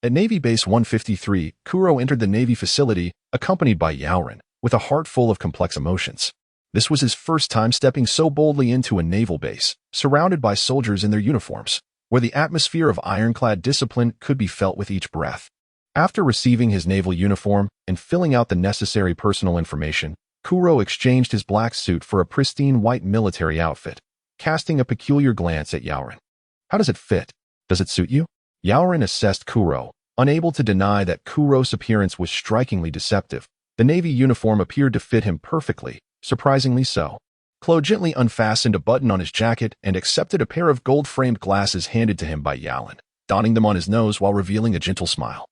At Navy Base 153, Kuro entered the Navy facility, accompanied by Yaoren, with a heart full of complex emotions. This was his first time stepping so boldly into a naval base, surrounded by soldiers in their uniforms, where the atmosphere of ironclad discipline could be felt with each breath. After receiving his naval uniform and filling out the necessary personal information, Kuro exchanged his black suit for a pristine white military outfit, casting a peculiar glance at Yaoren. "How does it fit? Does it suit you?" Yaoren assessed Kuro, unable to deny that Kuro's appearance was strikingly deceptive. The Navy uniform appeared to fit him perfectly, surprisingly so. Klo gently unfastened a button on his jacket and accepted a pair of gold-framed glasses handed to him by Yaoren, donning them on his nose while revealing a gentle smile.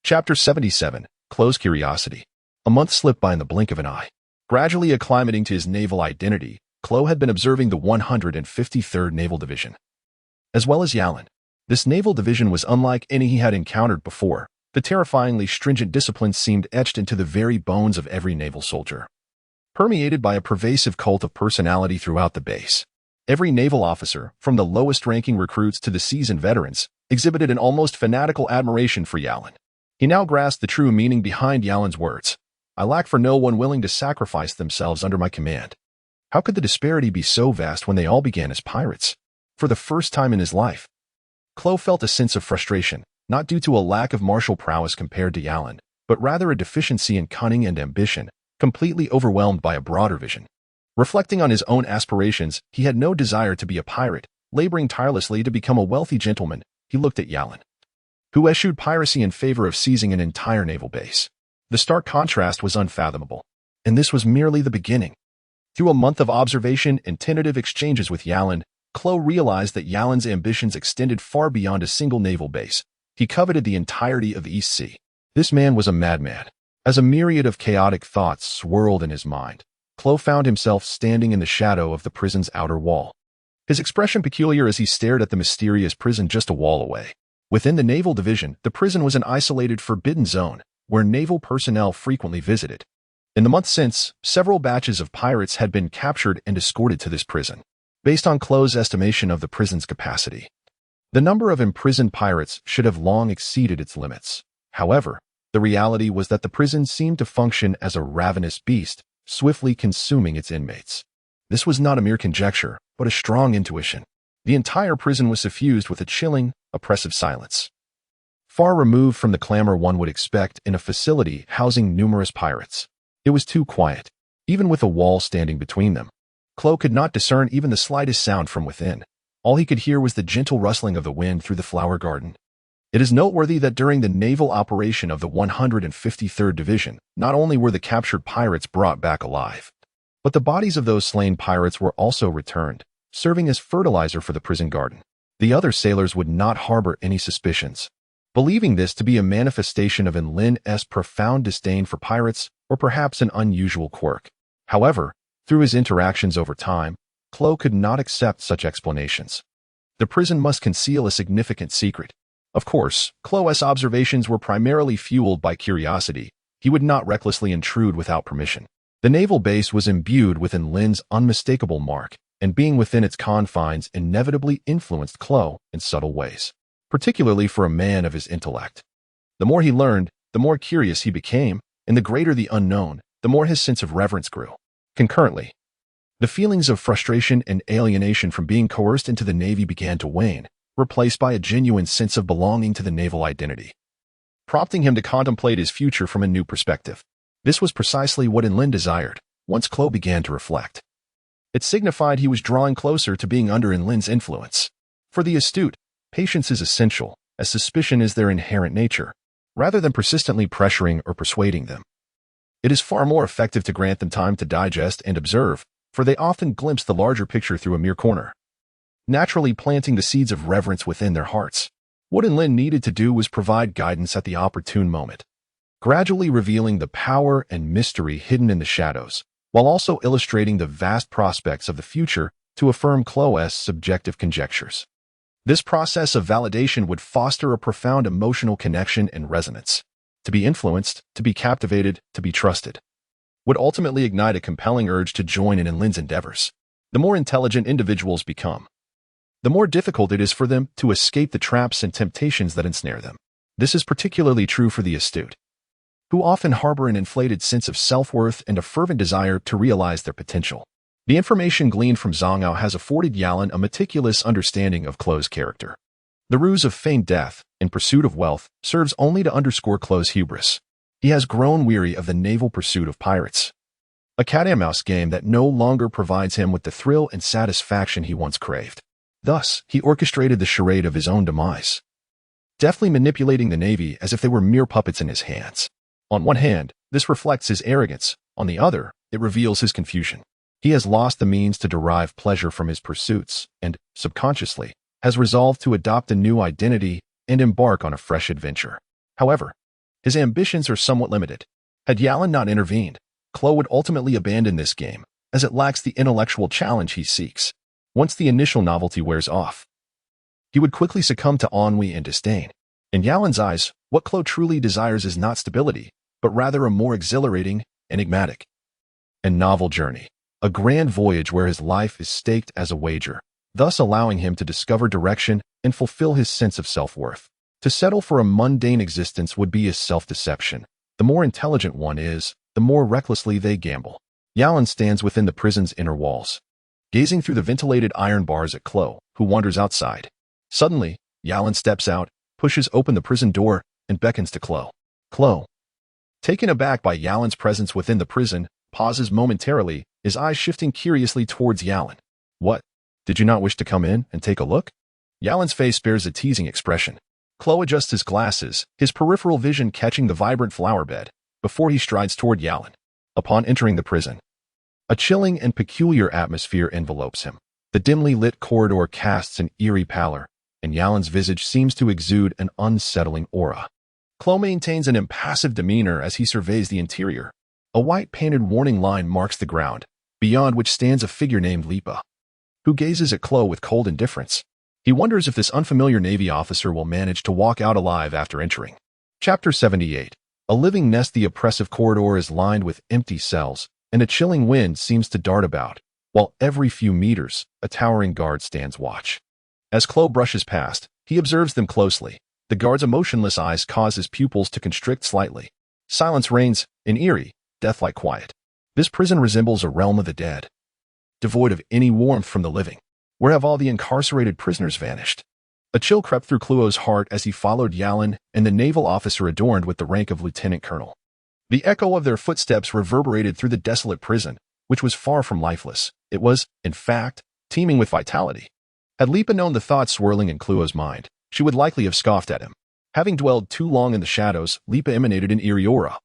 Chapter 77, Klo's Curiosity. A month slipped by in the blink of an eye. Gradually acclimating to his naval identity, Klo had been observing the 153rd Naval Division, as well as Yaoren. This naval division was unlike any he had encountered before. The terrifyingly stringent discipline seemed etched into the very bones of every naval soldier, permeated by a pervasive cult of personality throughout the base. Every naval officer, from the lowest-ranking recruits to the seasoned veterans, exhibited an almost fanatical admiration for Yaoren. He now grasped the true meaning behind Yaoren's words. "I lack for no one willing to sacrifice themselves under my command." How could the disparity be so vast when they all began as pirates? For the first time in his life, Klo felt a sense of frustration, not due to a lack of martial prowess compared to Yaoren, but rather a deficiency in cunning and ambition, completely overwhelmed by a broader vision. Reflecting on his own aspirations, he had no desire to be a pirate, laboring tirelessly to become a wealthy gentleman. He looked at Yaoren, who eschewed piracy in favor of seizing an entire naval base. The stark contrast was unfathomable, and this was merely the beginning. Through a month of observation and tentative exchanges with Yaoren, Klo realized that Yaoren's ambitions extended far beyond a single naval base. He coveted the entirety of the East Sea. This man was a madman. As a myriad of chaotic thoughts swirled in his mind, Klo found himself standing in the shadow of the prison's outer wall. His expression peculiar as he stared at the mysterious prison just a wall away. Within the naval division, the prison was an isolated forbidden zone where naval personnel frequently visited. In the months since, several batches of pirates had been captured and escorted to this prison. Based on Chloe's estimation of the prison's capacity, the number of imprisoned pirates should have long exceeded its limits. However, the reality was that the prison seemed to function as a ravenous beast, swiftly consuming its inmates. This was not a mere conjecture, but a strong intuition. The entire prison was suffused with a chilling, oppressive silence. Far removed from the clamor one would expect in a facility housing numerous pirates. It was too quiet, even with a wall standing between them. Chloe could not discern even the slightest sound from within. All he could hear was the gentle rustling of the wind through the flower garden. It is noteworthy that during the naval operation of the 153rd Division, not only were the captured pirates brought back alive, but the bodies of those slain pirates were also returned, serving as fertilizer for the prison garden. The other sailors would not harbor any suspicions, believing this to be a manifestation of Lin-'s profound disdain for pirates or perhaps an unusual quirk. However, through his interactions over time, Chloe could not accept such explanations. The prison must conceal a significant secret. Of course, Chloe's observations were primarily fueled by curiosity. He would not recklessly intrude without permission. The naval base was imbued with Lin's unmistakable mark, and being within its confines inevitably influenced Chloe in subtle ways, particularly for a man of his intellect. The more he learned, the more curious he became, and the greater the unknown, the more his sense of reverence grew. Concurrently, the feelings of frustration and alienation from being coerced into the Navy began to wane, replaced by a genuine sense of belonging to the naval identity, prompting him to contemplate his future from a new perspective. This was precisely what Lin desired, once Chloe began to reflect. It signified he was drawing closer to being under Lin's influence. For the astute, patience is essential, as suspicion is their inherent nature, rather than persistently pressuring or persuading them. It is far more effective to grant them time to digest and observe, for they often glimpse the larger picture through a mere corner, naturally planting the seeds of reverence within their hearts. What Lin needed to do was provide guidance at the opportune moment, gradually revealing the power and mystery hidden in the shadows, while also illustrating the vast prospects of the future to affirm Chloe's subjective conjectures. This process of validation would foster a profound emotional connection and resonance. To be influenced, to be captivated, to be trusted, would ultimately ignite a compelling urge to join in Lin's endeavors. The more intelligent individuals become, the more difficult it is for them to escape the traps and temptations that ensnare them. This is particularly true for the astute, who often harbor an inflated sense of self-worth and a fervent desire to realize their potential. The information gleaned from Zhang Ao has afforded Yalan a meticulous understanding of Chloe's character. The ruse of feigned death, in pursuit of wealth, serves only to underscore Chloe's hubris. He has grown weary of the naval pursuit of pirates, a cat-and-mouse game that no longer provides him with the thrill and satisfaction he once craved. Thus, he orchestrated the charade of his own demise, deftly manipulating the Navy as if they were mere puppets in his hands. On one hand, this reflects his arrogance. On the other, it reveals his confusion. He has lost the means to derive pleasure from his pursuits and, subconsciously, has resolved to adopt a new identity and embark on a fresh adventure. However, his ambitions are somewhat limited. Had Yalan not intervened, Chloe would ultimately abandon this game, as it lacks the intellectual challenge he seeks. Once the initial novelty wears off, he would quickly succumb to ennui and disdain. In Yalan's eyes, what Chloe truly desires is not stability, but rather a more exhilarating, enigmatic, and novel journey, a grand voyage where his life is staked as a wager, thus allowing him to discover direction and fulfill his sense of self-worth. To settle for a mundane existence would be a self-deception. The more intelligent one is, the more recklessly they gamble. Yalan stands within the prison's inner walls, gazing through the ventilated iron bars at Chloe, who wanders outside. Suddenly, Yalan steps out, pushes open the prison door, and beckons to Chloe. Chloe, taken aback by Yalan's presence within the prison, pauses momentarily, his eyes shifting curiously towards Yalan. What? Did you not wish to come in and take a look? Yalan's face bears a teasing expression. Chloe adjusts his glasses, his peripheral vision catching the vibrant flower bed, before he strides toward Yalan. Upon entering the prison, a chilling and peculiar atmosphere envelopes him. The dimly lit corridor casts an eerie pallor, and Yalan's visage seems to exude an unsettling aura. Chloe maintains an impassive demeanor as he surveys the interior. A white-painted warning line marks the ground, beyond which stands a figure named Lipa, who gazes at Chloe with cold indifference. He wonders if this unfamiliar Navy officer will manage to walk out alive after entering. Chapter 78. A living nest. The oppressive corridor is lined with empty cells, and a chilling wind seems to dart about, while every few meters, a towering guard stands watch. As Chloe brushes past, he observes them closely. The guard's emotionless eyes cause his pupils to constrict slightly. Silence reigns, in eerie, death-like quiet. This prison resembles a realm of the dead, devoid of any warmth from the living. Where have all the incarcerated prisoners vanished? A chill crept through Chloe's heart as he followed Yalin and the naval officer adorned with the rank of lieutenant colonel. The echo of their footsteps reverberated through the desolate prison, which was far from lifeless. It was, in fact, teeming with vitality. Had Lipa known the thoughts swirling in Chloe's mind, she would likely have scoffed at him. Having dwelled too long in the shadows, Lipa emanated an eerie aura,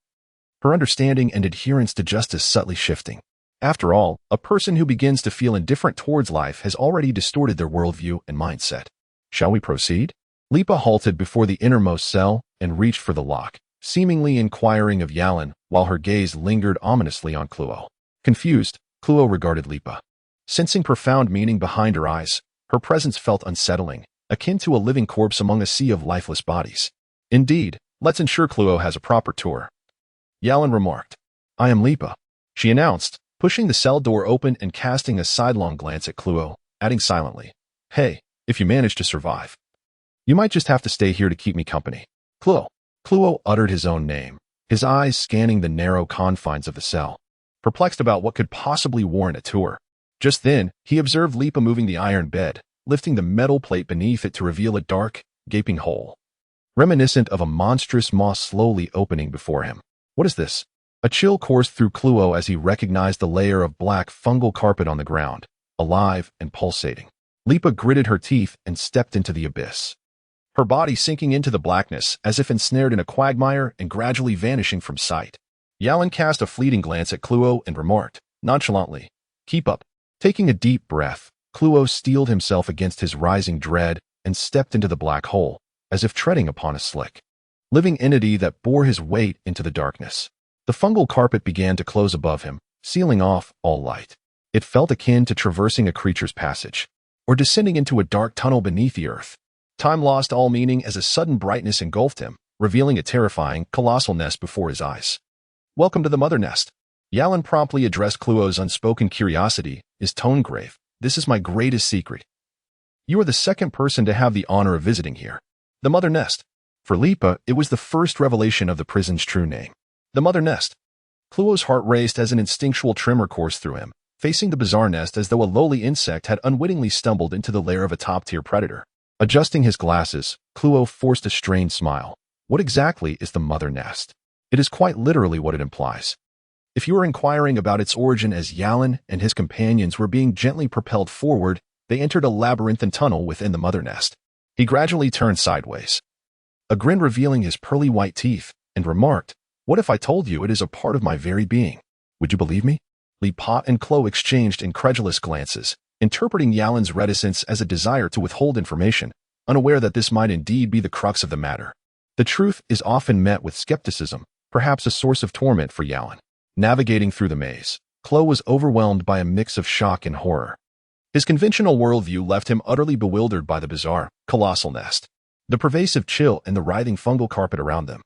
her understanding and adherence to justice subtly shifting. After all, a person who begins to feel indifferent towards life has already distorted their worldview and mindset. Shall we proceed? Lipa halted before the innermost cell and reached for the lock, seemingly inquiring of Yalin while her gaze lingered ominously on Chloe. Confused, Chloe regarded Lipa. Sensing profound meaning behind her eyes, her presence felt unsettling, akin to a living corpse among a sea of lifeless bodies. Indeed, let's ensure Chloe has a proper tour, Yalin remarked. I am Lipa, she announced, pushing the cell door open and casting a sidelong glance at Chloe, adding silently, Hey, if you manage to survive, you might just have to stay here to keep me company. Chloe. Chloe uttered his own name, his eyes scanning the narrow confines of the cell, perplexed about what could possibly warrant a tour. Just then, he observed Lipa moving the iron bed, lifting the metal plate beneath it to reveal a dark, gaping hole, reminiscent of a monstrous maw slowly opening before him. What is this? A chill coursed through Chloe as he recognized the layer of black fungal carpet on the ground, alive and pulsating. Lipa gritted her teeth and stepped into the abyss, her body sinking into the blackness as if ensnared in a quagmire and gradually vanishing from sight. Yalin cast a fleeting glance at Chloe and remarked, nonchalantly, Keep up. Taking a deep breath, Chloe steeled himself against his rising dread and stepped into the black hole, as if treading upon a slick, living entity that bore his weight into the darkness. The fungal carpet began to close above him, sealing off all light. It felt akin to traversing a creature's passage, or descending into a dark tunnel beneath the earth. Time lost all meaning as a sudden brightness engulfed him, revealing a terrifying, colossal nest before his eyes. Welcome to the mother nest. Yalin promptly addressed Chloe's unspoken curiosity, his tone grave. This is my greatest secret. You are the second person to have the honor of visiting here. The mother nest. For Lipa, it was the first revelation of the prison's true name. The mother nest. Chloe's heart raced as an instinctual tremor coursed through him, facing the bizarre nest as though a lowly insect had unwittingly stumbled into the lair of a top-tier predator. Adjusting his glasses, Chloe forced a strained smile. What exactly is the mother nest? It is quite literally what it implies. If you are inquiring about its origin, as Yalin and his companions were being gently propelled forward, they entered a labyrinthine tunnel within the mother nest. He gradually turned sideways, a grin revealing his pearly white teeth, and remarked, What if I told you it is a part of my very being? Would you believe me? Lipa and Chloe exchanged incredulous glances, interpreting Yalin's reticence as a desire to withhold information, unaware that this might indeed be the crux of the matter. The truth is often met with skepticism, perhaps a source of torment for Yalin. Navigating through the maze, Chloe was overwhelmed by a mix of shock and horror. His conventional worldview left him utterly bewildered by the bizarre, colossal nest, the pervasive chill and the writhing fungal carpet around them,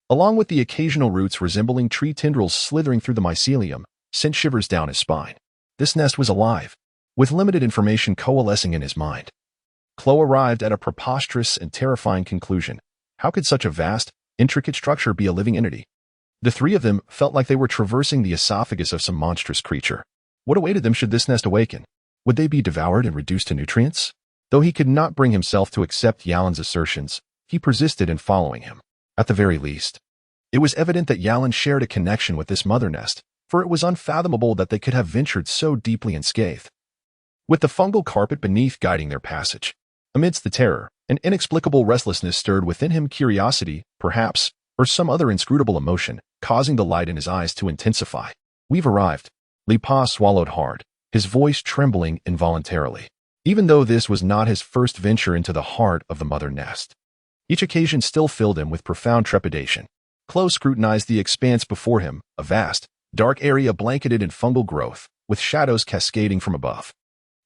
along with the occasional roots resembling tree tendrils slithering through the mycelium, sent shivers down his spine. This nest was alive, with limited information coalescing in his mind. Chloe arrived at a preposterous and terrifying conclusion. How could such a vast, intricate structure be a living entity? The three of them felt like they were traversing the esophagus of some monstrous creature. What awaited them should this nest awaken? Would they be devoured and reduced to nutrients? Though he could not bring himself to accept Yalin's assertions, he persisted in following him. At the very least, it was evident that Yalin shared a connection with this mother nest, for it was unfathomable that they could have ventured so deeply unscathed. With the fungal carpet beneath guiding their passage, amidst the terror, an inexplicable restlessness stirred within him, curiosity, perhaps, or some other inscrutable emotion, causing the light in his eyes to intensify. We've arrived. Lipa swallowed hard, his voice trembling involuntarily. Even though this was not his first venture into the heart of the mother nest, each occasion still filled him with profound trepidation. Chloe scrutinized the expanse before him, a vast, dark area blanketed in fungal growth, with shadows cascading from above.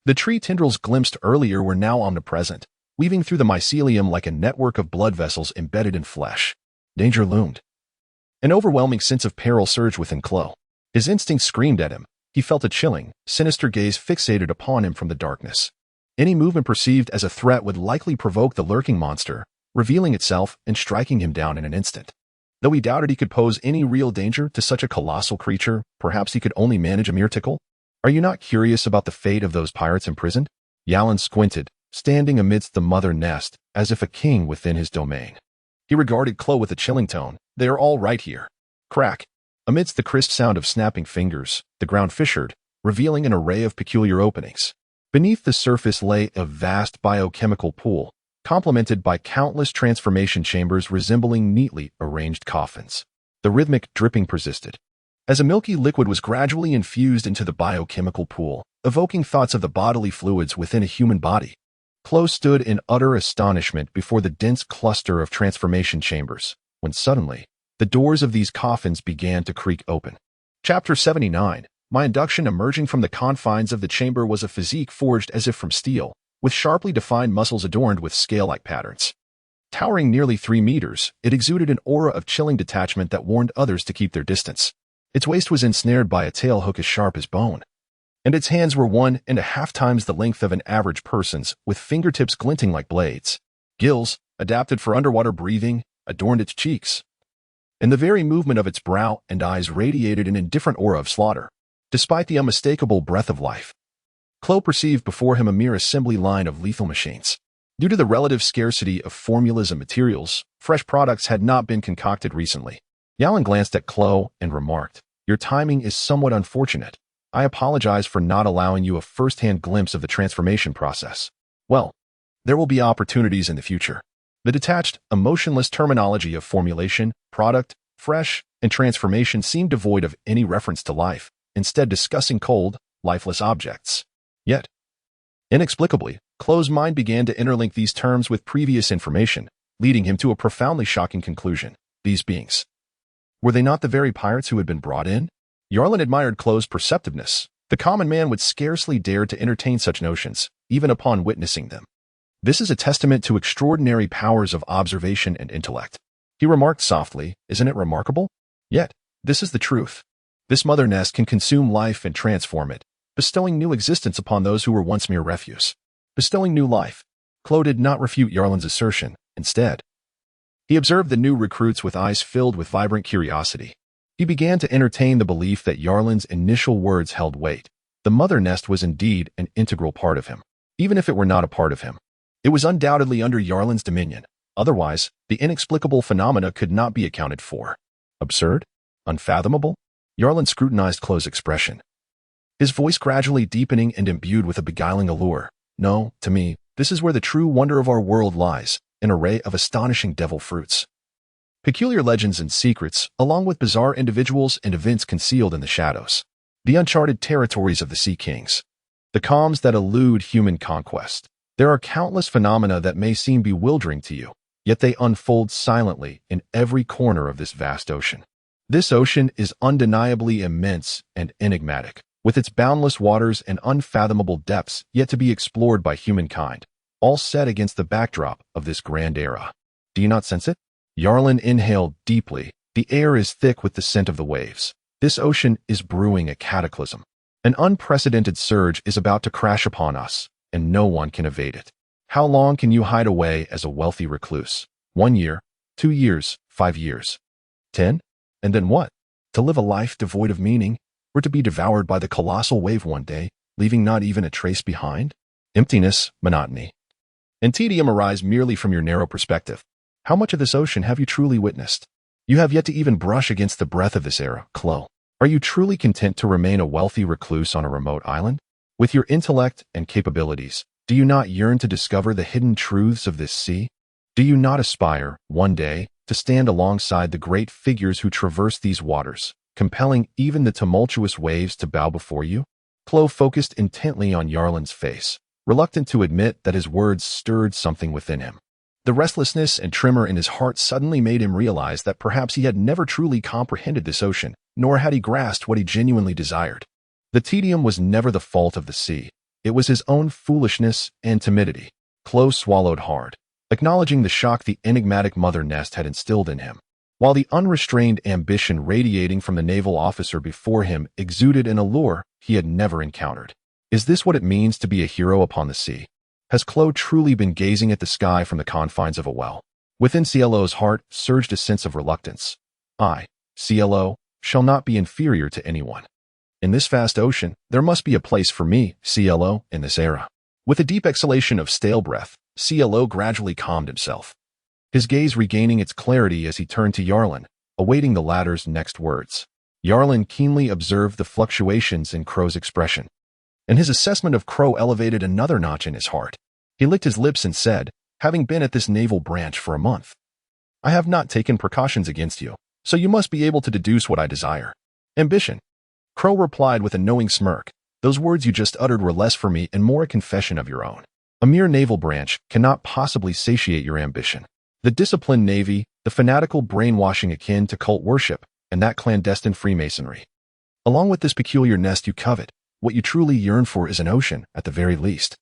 The tree tendrils glimpsed earlier were now omnipresent, weaving through the mycelium like a network of blood vessels embedded in flesh. Danger loomed. An overwhelming sense of peril surged within Chloe. His instincts screamed at him. He felt a chilling, sinister gaze fixated upon him from the darkness. Any movement perceived as a threat would likely provoke the lurking monster, revealing itself and striking him down in an instant. Though he doubted he could pose any real danger to such a colossal creature, perhaps he could only manage a mere tickle. Are you not curious about the fate of those pirates imprisoned? Yalan squinted, standing amidst the mother nest, as if a king within his domain. He regarded Chloe with a chilling tone. They are all right here. Crack. Amidst the crisp sound of snapping fingers, the ground fissured, revealing an array of peculiar openings. Beneath the surface lay a vast biochemical pool, complemented by countless transformation chambers resembling neatly arranged coffins. The rhythmic dripping persisted, as a milky liquid was gradually infused into the biochemical pool, evoking thoughts of the bodily fluids within a human body. Chloe stood in utter astonishment before the dense cluster of transformation chambers, when suddenly, the doors of these coffins began to creak open. Chapter 79. My induction emerging from the confines of the chamber was a physique forged as if from steel, with sharply defined muscles adorned with scale-like patterns. Towering nearly 3 meters, it exuded an aura of chilling detachment that warned others to keep their distance. Its waist was ensnared by a tail hook as sharp as bone, and its hands were 1.5 times the length of an average person's, with fingertips glinting like blades. Gills, adapted for underwater breathing, adorned its cheeks, and the very movement of its brow and eyes radiated an indifferent aura of slaughter. Despite the unmistakable breath of life, Chloe perceived before him a mere assembly line of lethal machines. Due to the relative scarcity of formulas and materials, fresh products had not been concocted recently. Yalan glanced at Chloe and remarked, "Your timing is somewhat unfortunate. I apologize for not allowing you a first-hand glimpse of the transformation process. Well, there will be opportunities in the future." The detached, emotionless terminology of formulation, product, fresh, and transformation seemed devoid of any reference to life, instead discussing cold, lifeless objects. Yet, inexplicably, Chloe's mind began to interlink these terms with previous information, leading him to a profoundly shocking conclusion. These beings, were they not the very pirates who had been brought in? Yalan admired Chloe's perceptiveness. The common man would scarcely dare to entertain such notions, even upon witnessing them. This is a testament to extraordinary powers of observation and intellect. He remarked softly, "Isn't it remarkable? Yet, this is the truth. This mother nest can consume life and transform it, bestowing new existence upon those who were once mere refuse. Bestowing new life." Chloe did not refute Yarlan's assertion. Instead, he observed the new recruits with eyes filled with vibrant curiosity. He began to entertain the belief that Yarlan's initial words held weight. The mother nest was indeed an integral part of him. Even if it were not a part of him, it was undoubtedly under Yarlan's dominion. Otherwise, the inexplicable phenomena could not be accounted for. Absurd? Unfathomable? Yarlan scrutinized Chloe's expression, his voice gradually deepening and imbued with a beguiling allure. "No, to me, this is where the true wonder of our world lies, an array of astonishing devil fruits. Peculiar legends and secrets, along with bizarre individuals and events concealed in the shadows. The uncharted territories of the Sea Kings. The calms that elude human conquest. There are countless phenomena that may seem bewildering to you, yet they unfold silently in every corner of this vast ocean. This ocean is undeniably immense and enigmatic, with its boundless waters and unfathomable depths yet to be explored by humankind, all set against the backdrop of this grand era. Do you not sense it?" Yarlan inhaled deeply. "The air is thick with the scent of the waves. This ocean is brewing a cataclysm. An unprecedented surge is about to crash upon us, and no one can evade it. How long can you hide away as a wealthy recluse? 1 year, 2 years, 5 years, 10? And then what? To live a life devoid of meaning, or to be devoured by the colossal wave one day, leaving not even a trace behind? Emptiness, monotony, and tedium arise merely from your narrow perspective. How much of this ocean have you truly witnessed? You have yet to even brush against the breath of this era, Chloe. Are you truly content to remain a wealthy recluse on a remote island? With your intellect and capabilities, do you not yearn to discover the hidden truths of this sea? Do you not aspire, one day, to stand alongside the great figures who traverse these waters, compelling even the tumultuous waves to bow before you?" Chloe focused intently on Yarlan's face, reluctant to admit that his words stirred something within him. The restlessness and tremor in his heart suddenly made him realize that perhaps he had never truly comprehended this ocean, nor had he grasped what he genuinely desired. The tedium was never the fault of the sea. It was his own foolishness and timidity. Chloe swallowed hard, acknowledging the shock the enigmatic mother nest had instilled in him, while the unrestrained ambition radiating from the naval officer before him exuded an allure he had never encountered. Is this what it means to be a hero upon the sea? Has Chloe truly been gazing at the sky from the confines of a well? Within Clo's heart surged a sense of reluctance. I, Clo, shall not be inferior to anyone. In this vast ocean, there must be a place for me, Clo, in this era. With a deep exhalation of stale breath, Clo gradually calmed himself, his gaze regaining its clarity as he turned to Yarlin, awaiting the latter's next words. Yarlin keenly observed the fluctuations in Crow's expression, and his assessment of Crow elevated another notch in his heart. He licked his lips and said, "Having been at this naval branch for a month, I have not taken precautions against you, so you must be able to deduce what I desire." "Ambition," Crow replied with a knowing smirk. "Those words you just uttered were less for me and more a confession of your own. A mere naval branch cannot possibly satiate your ambition. The disciplined navy, the fanatical brainwashing akin to cult worship, and that clandestine Freemasonry. Along with this peculiar nest you covet, what you truly yearn for is an ocean, at the very least.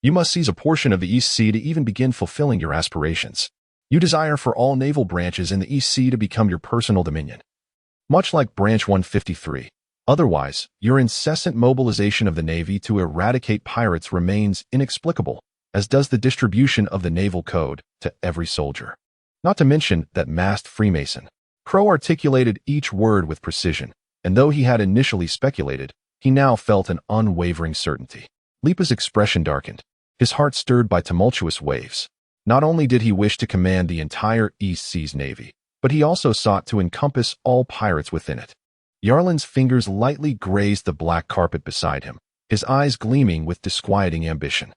You must seize a portion of the East Sea to even begin fulfilling your aspirations. You desire for all naval branches in the East Sea to become your personal dominion. Much like Branch 153. Otherwise, your incessant mobilization of the Navy to eradicate pirates remains inexplicable, as does the distribution of the Naval Code to every soldier. Not to mention that masked Freemason." Crow articulated each word with precision, and though he had initially speculated, he now felt an unwavering certainty. Lipa's expression darkened, his heart stirred by tumultuous waves. Not only did he wish to command the entire East Seas Navy, but he also sought to encompass all pirates within it. Yarlin's fingers lightly grazed the black carpet beside him, his eyes gleaming with disquieting ambition.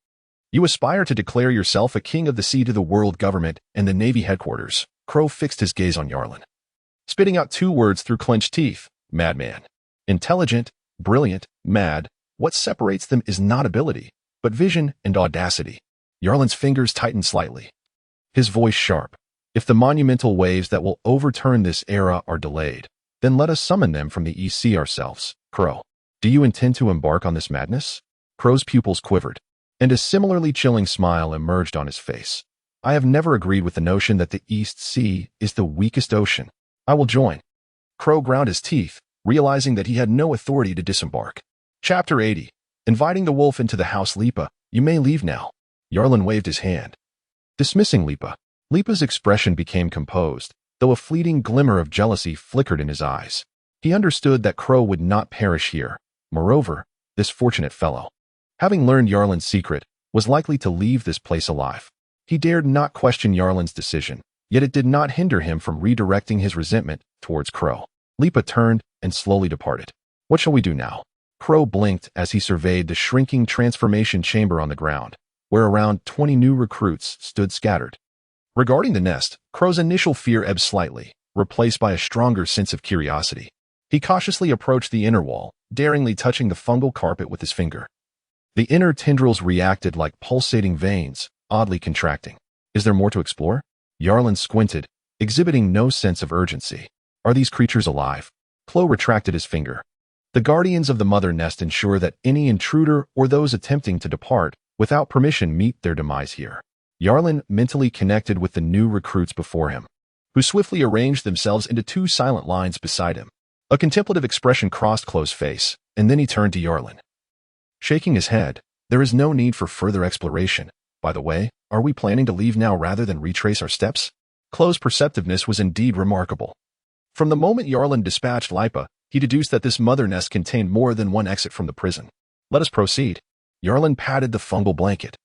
"You aspire to declare yourself a king of the sea to the world government and the Navy headquarters." Crow fixed his gaze on Yarlin, spitting out two words through clenched teeth: "Madman." Intelligent, brilliant, mad, what separates them is not ability, but vision and audacity. Yarlin's fingers tightened slightly, his voice sharp. "If the monumental waves that will overturn this era are delayed, then let us summon them from the East Sea ourselves." "Crow, do you intend to embark on this madness?" Crow's pupils quivered, and a similarly chilling smile emerged on his face. "I have never agreed with the notion that the East Sea is the weakest ocean. I will join." Crow ground his teeth, realizing that he had no authority to disembark. Chapter 80. Inviting the wolf into the house. "Lipa, you may leave now." Yarlin waved his hand, dismissing Lipa. Lipa's expression became composed, though a fleeting glimmer of jealousy flickered in his eyes. He understood that Crow would not perish here. Moreover, this fortunate fellow, having learned Yarlin's secret, was likely to leave this place alive. He dared not question Yarlin's decision, yet it did not hinder him from redirecting his resentment towards Crow. Lipa turned and slowly departed. "What shall we do now?" Crow blinked as he surveyed the shrinking transformation chamber on the ground, where around 20 new recruits stood scattered. Regarding the nest, Crow's initial fear ebbed slightly, replaced by a stronger sense of curiosity. He cautiously approached the inner wall, daringly touching the fungal carpet with his finger. The inner tendrils reacted like pulsating veins, oddly contracting. "Is there more to explore?" Yarlin squinted, exhibiting no sense of urgency. "Are these creatures alive?" Chloe retracted his finger. "The guardians of the mother nest ensure that any intruder or those attempting to depart without permission meet their demise here." Yarlin mentally connected with the new recruits before him, who swiftly arranged themselves into two silent lines beside him. A contemplative expression crossed Chloe's face, and then he turned to Yarlin, shaking his head. "There is no need for further exploration. By the way, are we planning to leave now rather than retrace our steps?" Chloe's perceptiveness was indeed remarkable. From the moment Yarlin dispatched Lipa, he deduced that this mother nest contained more than one exit from the prison. "Let us proceed." Yarlin patted the fungal blanket,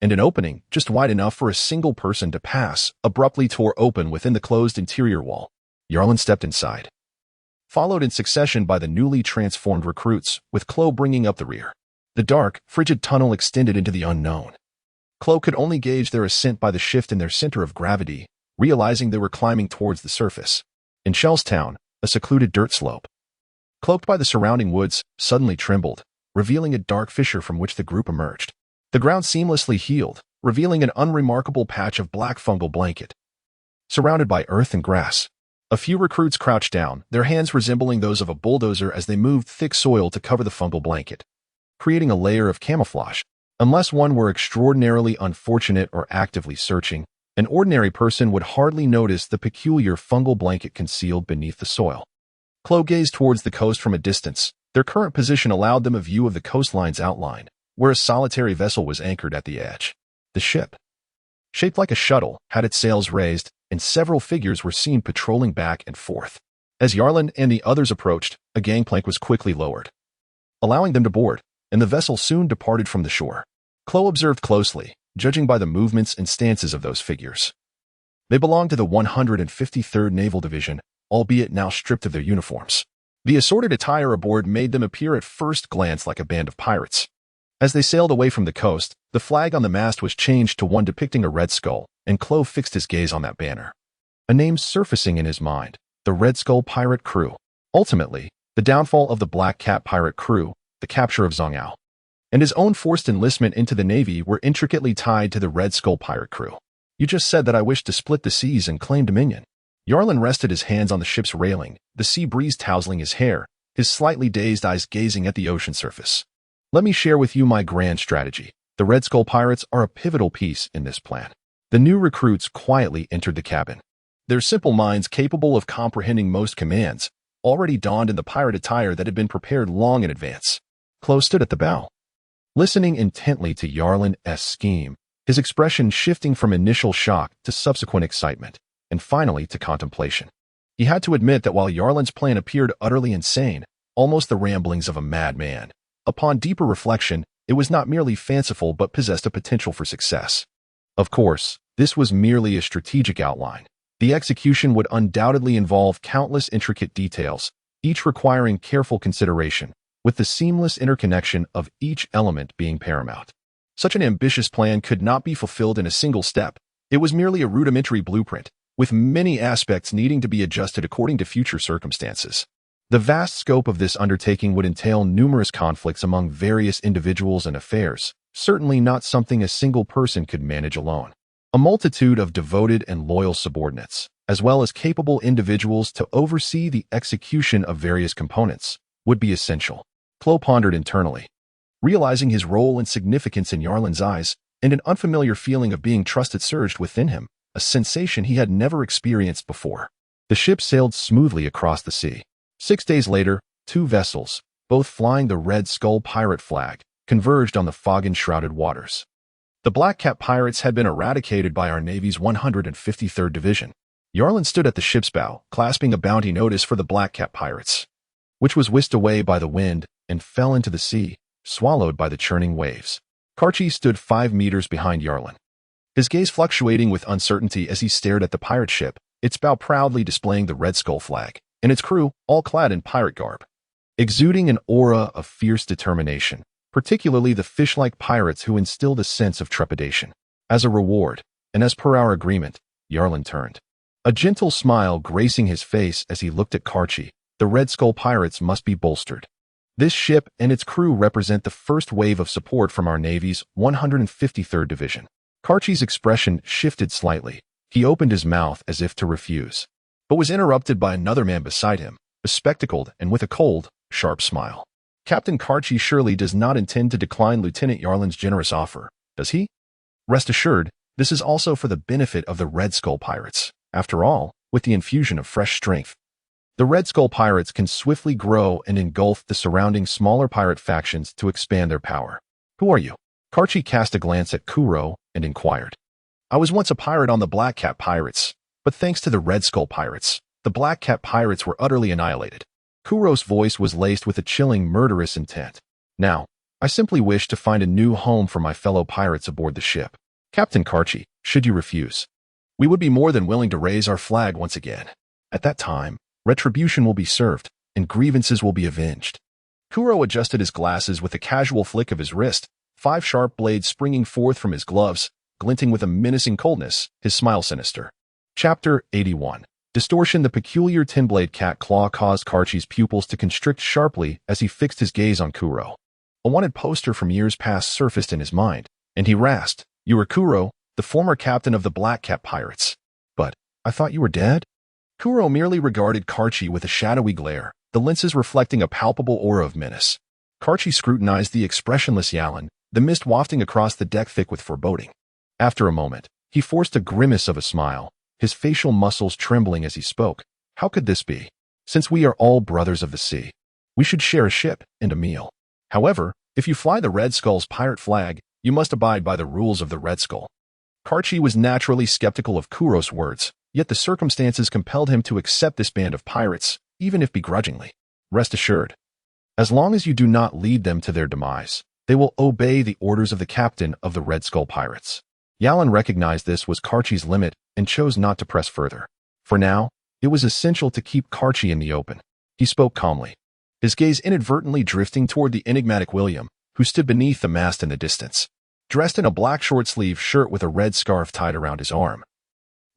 and an opening, just wide enough for a single person to pass, abruptly tore open within the closed interior wall. Yarlin stepped inside, followed in succession by the newly transformed recruits, with Chloe bringing up the rear. The dark, frigid tunnel extended into the unknown. Chloe could only gauge their ascent by the shift in their center of gravity, realizing they were climbing towards the surface. In Shellstown, a secluded dirt slope, cloaked by the surrounding woods, suddenly trembled, revealing a dark fissure from which the group emerged. The ground seamlessly healed, revealing an unremarkable patch of black fungal blanket, surrounded by earth and grass. A few recruits crouched down, their hands resembling those of a bulldozer as they moved thick soil to cover the fungal blanket. creating a layer of camouflage. Unless one were extraordinarily unfortunate or actively searching, an ordinary person would hardly notice the peculiar fungal blanket concealed beneath the soil. Chloe gazed towards the coast from a distance. Their current position allowed them a view of the coastline's outline, where a solitary vessel was anchored at the edge. The ship, shaped like a shuttle, had its sails raised, and several figures were seen patrolling back and forth. As Yarland and the others approached, a gangplank was quickly lowered, allowing them to board, and the vessel soon departed from the shore. Chloe observed closely, judging by the movements and stances of those figures. They belonged to the 153rd Naval Division, albeit now stripped of their uniforms. The assorted attire aboard made them appear at first glance like a band of pirates. As they sailed away from the coast, the flag on the mast was changed to one depicting a red skull, and Chloe fixed his gaze on that banner. A name surfacing in his mind, the Red Skull Pirate Crew. Ultimately, the downfall of the Black Cat Pirate Crew, the capture of Zhongao, and his own forced enlistment into the Navy were intricately tied to the Red Skull Pirate Crew. You just said that I wished to split the seas and claim dominion. Yarland rested his hands on the ship's railing, the sea breeze tousling his hair, his slightly dazed eyes gazing at the ocean surface. Let me share with you my grand strategy. The Red Skull Pirates are a pivotal piece in this plan. The new recruits quietly entered the cabin. Their simple minds, capable of comprehending most commands, already donned in the pirate attire that had been prepared long in advance. Chloe stood at the bow, listening intently to Yarland's scheme, his expression shifting from initial shock to subsequent excitement, and finally to contemplation. He had to admit that while Yarland's plan appeared utterly insane, almost the ramblings of a madman, upon deeper reflection, it was not merely fanciful but possessed a potential for success. Of course, this was merely a strategic outline. The execution would undoubtedly involve countless intricate details, each requiring careful consideration, with the seamless interconnection of each element being paramount. Such an ambitious plan could not be fulfilled in a single step. It was merely a rudimentary blueprint, with many aspects needing to be adjusted according to future circumstances. The vast scope of this undertaking would entail numerous conflicts among various individuals and affairs, certainly not something a single person could manage alone. A multitude of devoted and loyal subordinates, as well as capable individuals to oversee the execution of various components, would be essential. Chloe pondered internally, realizing his role and significance in Yarland's eyes, and an unfamiliar feeling of being trusted surged within him, a sensation he had never experienced before. The ship sailed smoothly across the sea. 6 days later, two vessels, both flying the Red Skull pirate flag, converged on the fog-enshrouded waters. The Black Cat pirates had been eradicated by our Navy's 153rd Division. Yarland stood at the ship's bow, clasping a bounty notice for the Black Cat pirates, which was whisked away by the wind and fell into the sea, swallowed by the churning waves. Karchi stood 5 meters behind Yarland, his gaze fluctuating with uncertainty as he stared at the pirate ship, its bow proudly displaying the Red Skull flag, and its crew, all clad in pirate garb, exuding an aura of fierce determination, particularly the fish-like pirates who instilled a sense of trepidation. As a reward, and as per our agreement, Yarland turned, a gentle smile gracing his face as he looked at Karchi. The Red Skull pirates must be bolstered. This ship and its crew represent the first wave of support from our Navy's 153rd Division. Karchi's expression shifted slightly. He opened his mouth as if to refuse, but was interrupted by another man beside him, bespectacled and with a cold, sharp smile. Captain Karchi surely does not intend to decline Lieutenant Yarland's generous offer, does he? Rest assured, this is also for the benefit of the Red Skull pirates. After all, with the infusion of fresh strength, the Red Skull pirates can swiftly grow and engulf the surrounding smaller pirate factions to expand their power. Who are you? Karchi cast a glance at Kuro and inquired. I was once a pirate on the Black Cat pirates, but thanks to the Red Skull pirates, the Black Cat pirates were utterly annihilated. Kuro's voice was laced with a chilling, murderous intent. Now, I simply wish to find a new home for my fellow pirates aboard the ship. Captain Karchi, should you refuse, we would be more than willing to raise our flag once again. At that time, retribution will be served, and grievances will be avenged. Kuro adjusted his glasses with a casual flick of his wrist, 5 sharp blades springing forth from his gloves, glinting with a menacing coldness, his smile sinister. Chapter 81. Distortion. The peculiar 10-blade cat claw caused Karchi's pupils to constrict sharply as he fixed his gaze on Kuro. A wanted poster from years past surfaced in his mind, and he rasped, You are Kuro, the former captain of the Black Cat pirates. But, I thought you were dead? Kuro merely regarded Karchi with a shadowy glare, the lenses reflecting a palpable aura of menace. Karchi scrutinized the expressionless Yalan, the mist wafting across the deck thick with foreboding. After a moment, he forced a grimace of a smile, his facial muscles trembling as he spoke. How could this be? Since we are all brothers of the sea, we should share a ship and a meal. However, if you fly the Red Skull's pirate flag, you must abide by the rules of the Red Skull. Karchi was naturally skeptical of Kuro's words, yet the circumstances compelled him to accept this band of pirates, even if begrudgingly. Rest assured, as long as you do not lead them to their demise, they will obey the orders of the captain of the Red Skull pirates. Yalan recognized this was Karchi's limit and chose not to press further. For now, it was essential to keep Karchi in the open. He spoke calmly, his gaze inadvertently drifting toward the enigmatic William, who stood beneath the mast in the distance, dressed in a black short-sleeved shirt with a red scarf tied around his arm.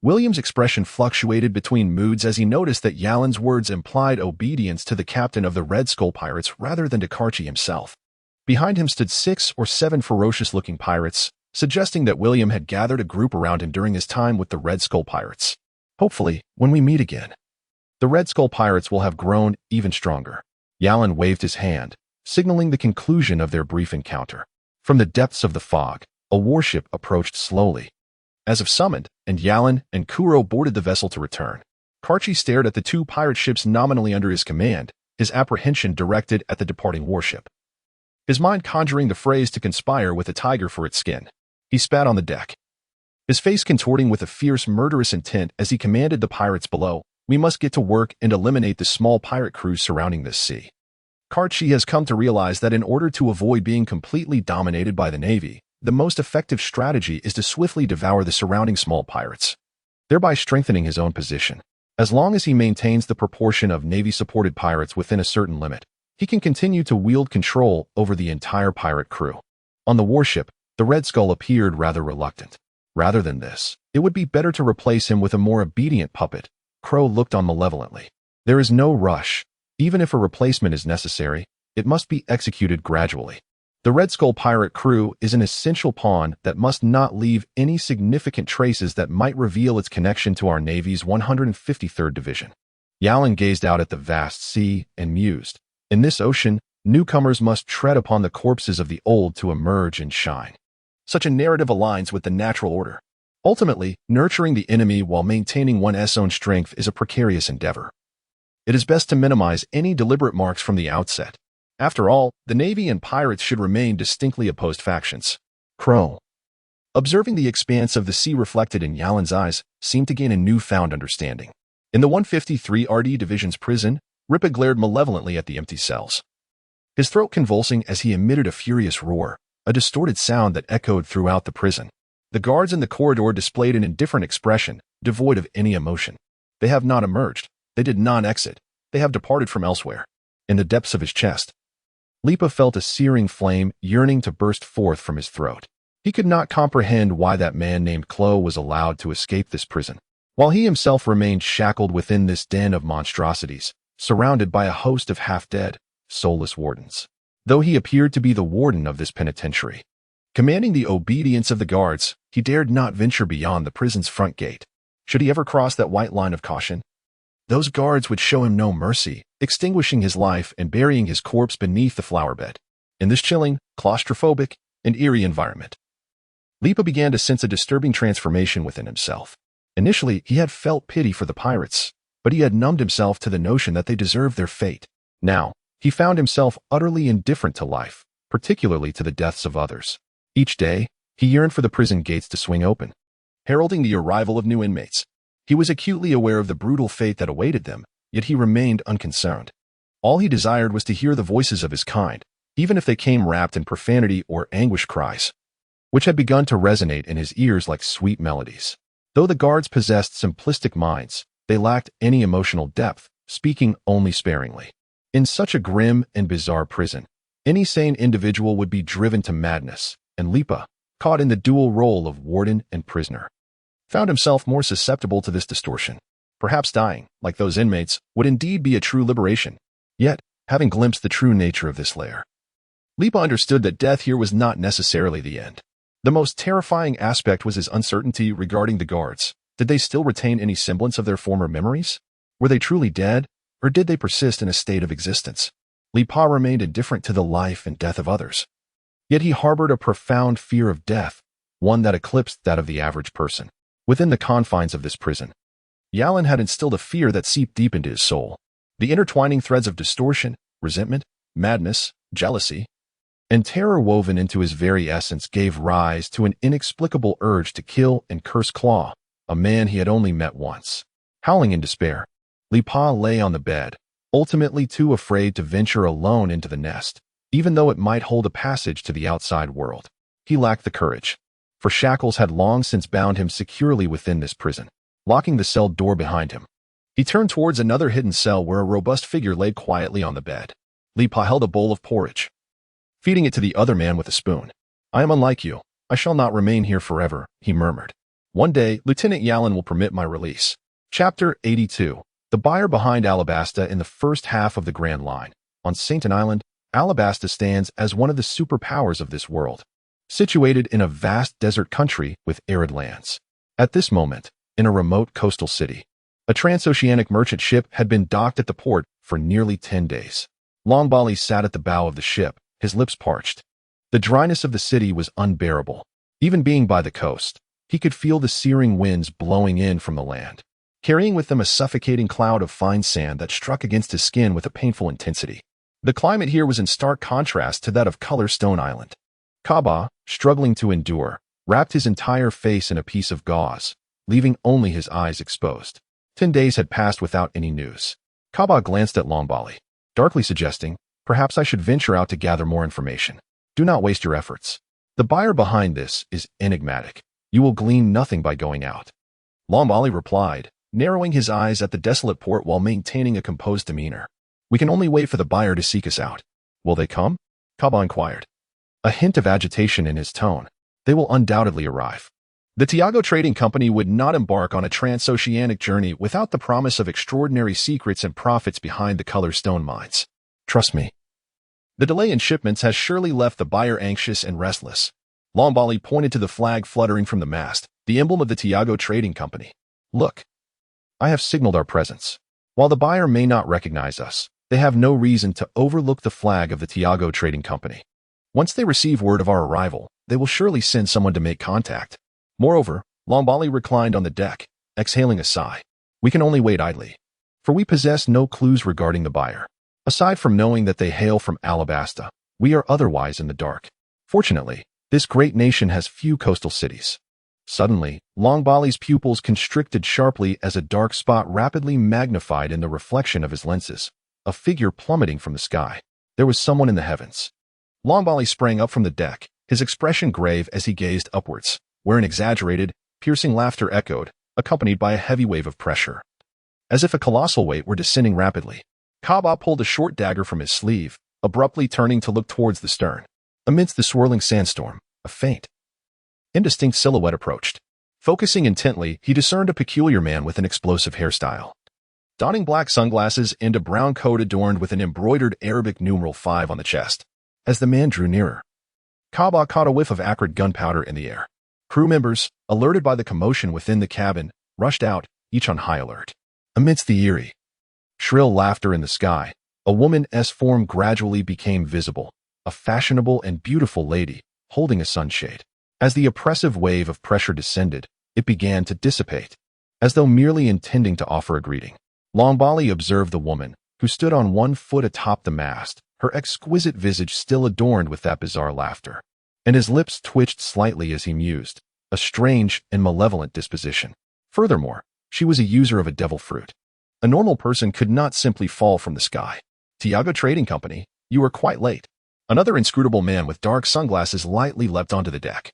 William's expression fluctuated between moods as he noticed that Yalan's words implied obedience to the captain of the Red Skull pirates rather than to Karchi himself. Behind him stood 6 or 7 ferocious-looking pirates, suggesting that William had gathered a group around him during his time with the Red Skull pirates. Hopefully, when we meet again, the Red Skull pirates will have grown even stronger. Yalan waved his hand, signaling the conclusion of their brief encounter. From the depths of the fog, a warship approached slowly, as if summoned, and Yalan and Kuro boarded the vessel to return. Karchi stared at the 2 pirate ships nominally under his command, his apprehension directed at the departing warship. His mind conjuring the phrase to conspire with a tiger for its skin. He spat on the deck, his face contorting with a fierce, murderous intent as he commanded the pirates below, "We must get to work and eliminate the small pirate crews surrounding this sea." Karchi has come to realize that in order to avoid being completely dominated by the Navy, the most effective strategy is to swiftly devour the surrounding small pirates, thereby strengthening his own position. As long as he maintains the proportion of Navy-supported pirates within a certain limit, he can continue to wield control over the entire pirate crew. On the warship, the Red Skull appeared rather reluctant. Rather than this, it would be better to replace him with a more obedient puppet. Crow looked on malevolently. There is no rush. Even if a replacement is necessary, it must be executed gradually. The Red Skull pirate crew is an essential pawn that must not leave any significant traces that might reveal its connection to our Navy's 153rd Division. Yalan gazed out at the vast sea and mused. In this ocean, newcomers must tread upon the corpses of the old to emerge and shine. Such a narrative aligns with the natural order. Ultimately, nurturing the enemy while maintaining one's own strength is a precarious endeavor. It is best to minimize any deliberate marks from the outset. After all, the Navy and pirates should remain distinctly opposed factions. Crow, observing the expanse of the sea reflected in Yalan's eyes, seemed to gain a newfound understanding. In the 153 RD Division's prison, Ripa glared malevolently at the empty cells, his throat convulsing as he emitted a furious roar, a distorted sound that echoed throughout the prison. The guards in the corridor displayed an indifferent expression, devoid of any emotion. They have not emerged. They did not exit. They have departed from elsewhere. In the depths of his chest, Lipa felt a searing flame yearning to burst forth from his throat. He could not comprehend why that man named Klo was allowed to escape this prison, while he himself remained shackled within this den of monstrosities, surrounded by a host of half-dead, soulless wardens. Though he appeared to be the warden of this penitentiary, commanding the obedience of the guards, he dared not venture beyond the prison's front gate. Should he ever cross that white line of caution, those guards would show him no mercy, extinguishing his life and burying his corpse beneath the flower bed. In this chilling, claustrophobic, and eerie environment, Lipa began to sense a disturbing transformation within himself. Initially, he had felt pity for the pirates, but he had numbed himself to the notion that they deserved their fate. Now, he found himself utterly indifferent to life, particularly to the deaths of others. Each day, he yearned for the prison gates to swing open, heralding the arrival of new inmates. He was acutely aware of the brutal fate that awaited them, yet he remained unconcerned. All he desired was to hear the voices of his kind, even if they came wrapped in profanity or anguish cries, which had begun to resonate in his ears like sweet melodies. Though the guards possessed simplistic minds, they lacked any emotional depth, speaking only sparingly. In such a grim and bizarre prison, any sane individual would be driven to madness, and Lipa, caught in the dual role of warden and prisoner, found himself more susceptible to this distortion. Perhaps dying, like those inmates, would indeed be a true liberation. Yet, having glimpsed the true nature of this lair, Lipa understood that death here was not necessarily the end. The most terrifying aspect was his uncertainty regarding the guards. Did they still retain any semblance of their former memories? Were they truly dead, or did they persist in a state of existence? Li Pa remained indifferent to the life and death of others. Yet he harbored a profound fear of death, one that eclipsed that of the average person. Within the confines of this prison, Yalan had instilled a fear that seeped deep into his soul. The intertwining threads of distortion, resentment, madness, jealousy, and terror woven into his very essence gave rise to an inexplicable urge to kill and curse Claw, a man he had only met once. Howling in despair, Li Pa lay on the bed, ultimately too afraid to venture alone into the nest, even though it might hold a passage to the outside world. He lacked the courage, for shackles had long since bound him securely within this prison, locking the cell door behind him. He turned towards another hidden cell where a robust figure lay quietly on the bed. Li Pa held a bowl of porridge, feeding it to the other man with a spoon. "I am unlike you. I shall not remain here forever," he murmured. "One day, Lieutenant Yalan will permit my release." Chapter 82. The buyer behind Alabasta. In the first half of the Grand Line, on Sainton Island, Alabasta stands as one of the superpowers of this world, situated in a vast desert country with arid lands. At this moment, in a remote coastal city, a transoceanic merchant ship had been docked at the port for nearly 10 days. Long Bali sat at the bow of the ship, his lips parched. The dryness of the city was unbearable. Even being by the coast, he could feel the searing winds blowing in from the land, carrying with them a suffocating cloud of fine sand that struck against his skin with a painful intensity. The climate here was in stark contrast to that of Color Stone Island. Kaba, struggling to endure, wrapped his entire face in a piece of gauze, leaving only his eyes exposed. 10 days had passed without any news. Kaba glanced at Longbali, darkly suggesting, "Perhaps I should venture out to gather more information. Do not waste your efforts. The buyer behind this is enigmatic. You will glean nothing by going out." Longbali replied, narrowing his eyes at the desolate port while maintaining a composed demeanor. "We can only wait for the buyer to seek us out." "Will they come?" Kaba inquired, a hint of agitation in his tone. "They will undoubtedly arrive. The Tiago Trading Company would not embark on a transoceanic journey without the promise of extraordinary secrets and profits behind the Color Stone mines. Trust me. The delay in shipments has surely left the buyer anxious and restless." Longbali pointed to the flag fluttering from the mast, the emblem of the Tiago Trading Company. "Look. I have signaled our presence. While the buyer may not recognize us, they have no reason to overlook the flag of the Tiago Trading Company. Once they receive word of our arrival, they will surely send someone to make contact." Moreover, Longbali reclined on the deck, exhaling a sigh. "We can only wait idly, for we possess no clues regarding the buyer. Aside from knowing that they hail from Alabasta, we are otherwise in the dark. Fortunately, this great nation has few coastal cities." Suddenly, Longbali's pupils constricted sharply as a dark spot rapidly magnified in the reflection of his lenses, a figure plummeting from the sky. There was someone in the heavens. Longbali sprang up from the deck, his expression grave as he gazed upwards, where an exaggerated, piercing laughter echoed, accompanied by a heavy wave of pressure. As if a colossal weight were descending rapidly, Kaba pulled a short dagger from his sleeve, abruptly turning to look towards the stern. Amidst the swirling sandstorm, a faint, indistinct silhouette approached. Focusing intently, he discerned a peculiar man with an explosive hairstyle, donning black sunglasses and a brown coat adorned with an embroidered Arabic numeral 5 on the chest. As the man drew nearer, Kaba caught a whiff of acrid gunpowder in the air. Crew members, alerted by the commotion within the cabin, rushed out, each on high alert. Amidst the eerie, shrill laughter in the sky, a woman's form gradually became visible, a fashionable and beautiful lady, holding a sunshade. As the oppressive wave of pressure descended, it began to dissipate, as though merely intending to offer a greeting. Longbali observed the woman, who stood on one foot atop the mast, her exquisite visage still adorned with that bizarre laughter, and his lips twitched slightly as he mused, a strange and malevolent disposition. Furthermore, she was a user of a devil fruit. A normal person could not simply fall from the sky. "Tiago Trading Company, you are quite late." Another inscrutable man with dark sunglasses lightly leapt onto the deck,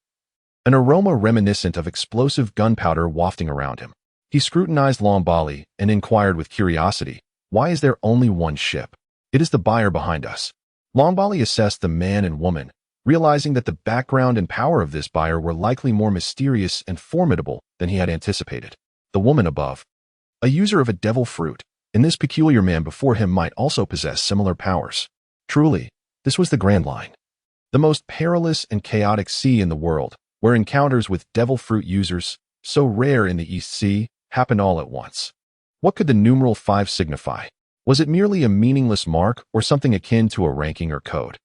an aroma reminiscent of explosive gunpowder wafting around him. He scrutinized Longbali and inquired with curiosity, "Why is there only one ship?" "It is the buyer behind us." Longbali assessed the man and woman, realizing that the background and power of this buyer were likely more mysterious and formidable than he had anticipated. The woman above, a user of a devil fruit, and this peculiar man before him might also possess similar powers. Truly, this was the Grand Line, the most perilous and chaotic sea in the world, where encounters with devil fruit users, so rare in the East Sea, happened all at once. What could the numeral 5 signify? Was it merely a meaningless mark or something akin to a ranking or code?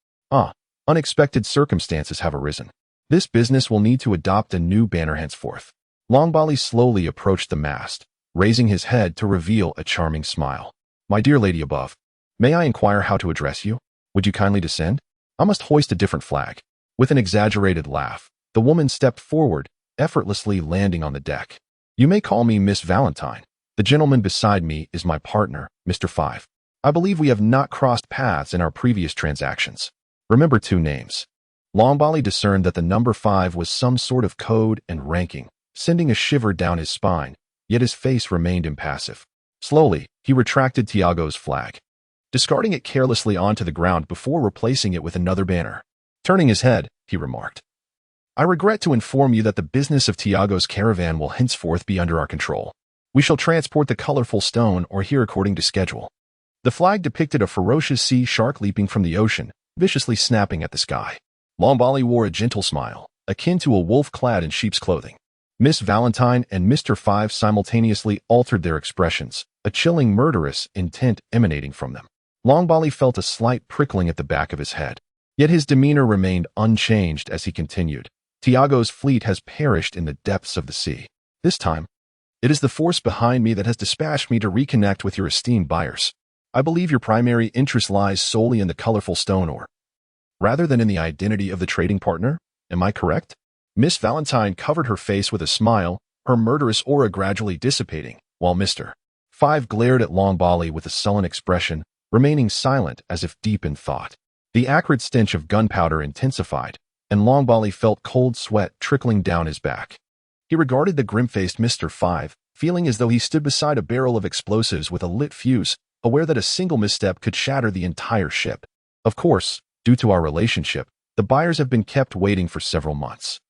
Unexpected circumstances have arisen. This business will need to adopt a new banner henceforth. Longbali slowly approached the mast, raising his head to reveal a charming smile. My dear lady above, may I inquire how to address you? Would you kindly descend? I must hoist a different flag. With an exaggerated laugh, the woman stepped forward, effortlessly landing on the deck. You may call me Miss Valentine. The gentleman beside me is my partner, Mr. 5. I believe we have not crossed paths in our previous transactions. Remember 2 names. Longbali discerned that the number 5 was some sort of code and ranking, sending a shiver down his spine, yet his face remained impassive. Slowly, he retracted Tiago's flag, discarding it carelessly onto the ground before replacing it with another banner. Turning his head, he remarked, I regret to inform you that the business of Tiago's caravan will henceforth be under our control. We shall transport the colorful stone or here according to schedule. The flag depicted a ferocious sea shark leaping from the ocean, viciously snapping at the sky. Longbali wore a gentle smile, akin to a wolf clad in sheep's clothing. Miss Valentine and Mr. 5 simultaneously altered their expressions, a chilling murderous intent emanating from them. Longbali felt a slight prickling at the back of his head, yet his demeanor remained unchanged as he continued. Tiago's fleet has perished in the depths of the sea. This time, it is the force behind me that has dispatched me to reconnect with your esteemed buyers. I believe your primary interest lies solely in the colorful stone ore, rather than in the identity of the trading partner. Am I correct? Miss Valentine covered her face with a smile, her murderous aura gradually dissipating, while Mr. 5 glared at Longbali with a sullen expression, remaining silent as if deep in thought. The acrid stench of gunpowder intensified, and Longbali felt cold sweat trickling down his back. He regarded the grim-faced Mr. 5, feeling as though he stood beside a barrel of explosives with a lit fuse, aware that a single misstep could shatter the entire ship. Of course, due to our relationship, the buyers have been kept waiting for several months.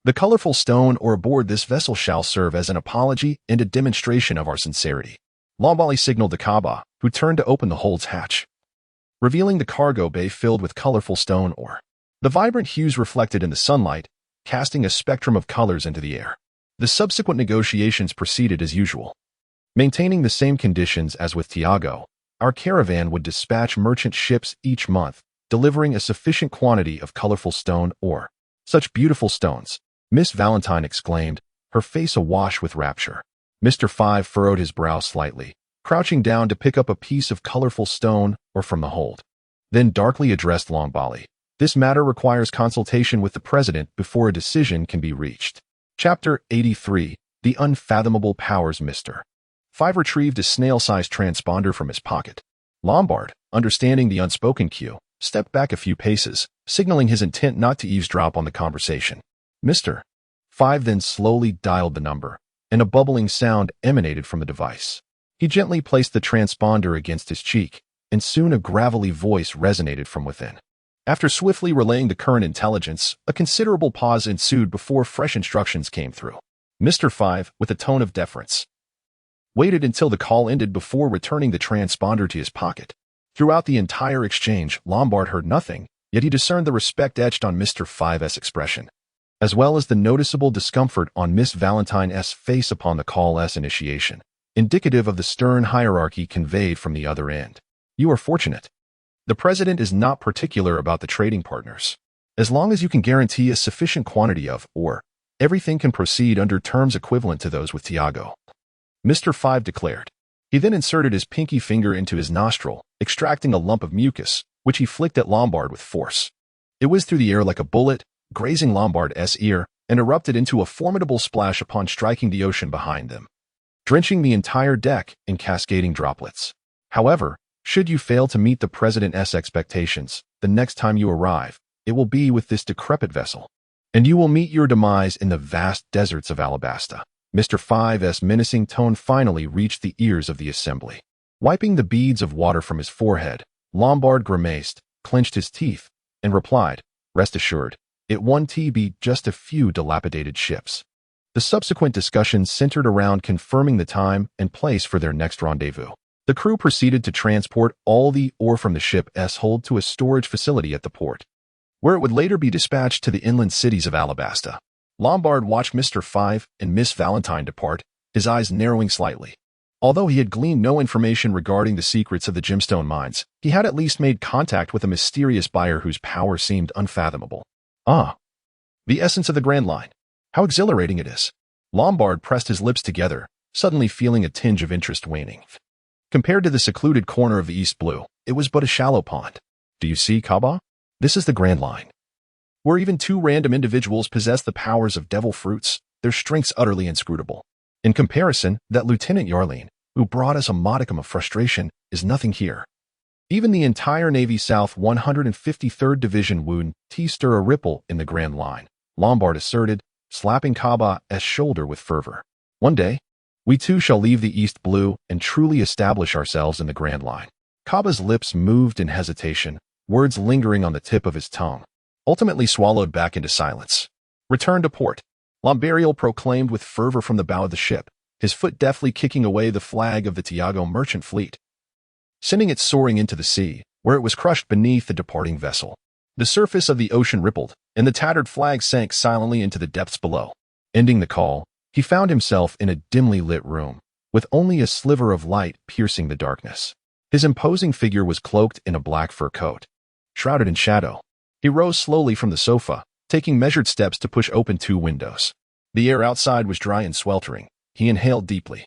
The colorful stone ore aboard this vessel shall serve as an apology and a demonstration of our sincerity. Longbali signaled to Kaba, who turned to open the hold's hatch, revealing the cargo bay filled with colorful stone ore. The vibrant hues reflected in the sunlight, casting a spectrum of colors into the air. The subsequent negotiations proceeded as usual. Maintaining the same conditions as with Tiago, our caravan would dispatch merchant ships each month, delivering a sufficient quantity of colorful stone ore. Such beautiful stones, Miss Valentine exclaimed, her face awash with rapture. Mr. 5 furrowed his brow slightly, crouching down to pick up a piece of colorful stone ore from the hold. Then darkly addressed Longbali. This matter requires consultation with the president before a decision can be reached. Chapter 83. The Unfathomable Powers. Mr. 5 retrieved a snail-sized transponder from his pocket. Lombard, understanding the unspoken cue, stepped back a few paces, signaling his intent not to eavesdrop on the conversation. Mr. 5 then slowly dialed the number, and a bubbling sound emanated from the device. He gently placed the transponder against his cheek, and soon a gravelly voice resonated from within. After swiftly relaying the current intelligence, a considerable pause ensued before fresh instructions came through. Mr. 5, with a tone of deference, waited until the call ended before returning the transponder to his pocket. Throughout the entire exchange, Lombard heard nothing, yet he discerned the respect etched on Mr. 5's expression, as well as the noticeable discomfort on Miss Valentine's face upon the coalesce initiation, indicative of the stern hierarchy conveyed from the other end. You are fortunate. The president is not particular about the trading partners. As long as you can guarantee a sufficient quantity of ore, everything can proceed under terms equivalent to those with Tiago, Mr. 5 declared. He then inserted his pinky finger into his nostril, extracting a lump of mucus, which he flicked at Lombard with force. It whizzed through the air like a bullet, grazing Lombard's ear, and erupted into a formidable splash upon striking the ocean behind them, drenching the entire deck in cascading droplets. However, should you fail to meet the president's expectations, the next time you arrive, it will be with this decrepit vessel, and you will meet your demise in the vast deserts of Alabasta. Mr. 5's menacing tone finally reached the ears of the assembly. Wiping the beads of water from his forehead, Lombard grimaced, clenched his teeth, and replied, "Rest assured, it won't be just a few dilapidated ships." The subsequent discussions centered around confirming the time and place for their next rendezvous. The crew proceeded to transport all the ore from the ship's hold to a storage facility at the port, where it would later be dispatched to the inland cities of Alabasta. Lombard watched Mr. 5 and Miss Valentine depart, his eyes narrowing slightly. Although he had gleaned no information regarding the secrets of the gemstone mines, he had at least made contact with a mysterious buyer whose power seemed unfathomable. Ah, the essence of the Grand Line. How exhilarating it is. Lombard pressed his lips together, suddenly feeling a tinge of interest waning. Compared to the secluded corner of the East Blue, it was but a shallow pond. Do you see, Kaba? This is the Grand Line. Where even two random individuals possess the powers of devil fruits, their strengths utterly inscrutable. In comparison, that Lieutenant Yarline, who brought us a modicum of frustration, is nothing here. Even the entire Navy South 153rd Division wouldn't stir a ripple in the Grand Line, Lombard asserted, slapping Kaba's shoulder with fervor. One day, we too shall leave the East Blue and truly establish ourselves in the Grand Line. Kaba's lips moved in hesitation, words lingering on the tip of his tongue, ultimately swallowed back into silence. Return to port, Lombariel proclaimed with fervor from the bow of the ship, his foot deftly kicking away the flag of the Tiago merchant fleet, sending it soaring into the sea, where it was crushed beneath the departing vessel. The surface of the ocean rippled, and the tattered flag sank silently into the depths below. Ending the call, he found himself in a dimly lit room, with only a sliver of light piercing the darkness. His imposing figure was cloaked in a black fur coat, shrouded in shadow. He rose slowly from the sofa, taking measured steps to push open two windows. The air outside was dry and sweltering. He inhaled deeply,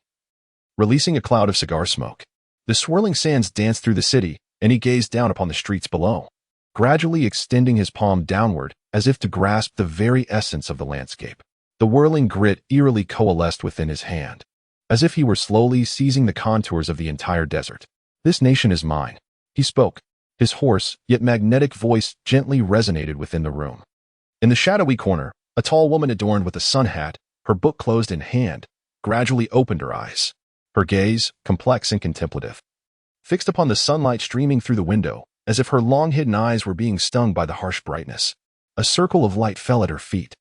releasing a cloud of cigar smoke. The swirling sands danced through the city, and he gazed down upon the streets below, gradually extending his palm downward as if to grasp the very essence of the landscape. The whirling grit eerily coalesced within his hand, as if he were slowly seizing the contours of the entire desert. This nation is mine, he spoke. His hoarse, yet magnetic voice gently resonated within the room. In the shadowy corner, a tall woman adorned with a sun hat, her book closed in hand, gradually opened her eyes. Her gaze, complex and contemplative, fixed upon the sunlight streaming through the window, as if her long-hidden eyes were being stung by the harsh brightness. A circle of light fell at her feet.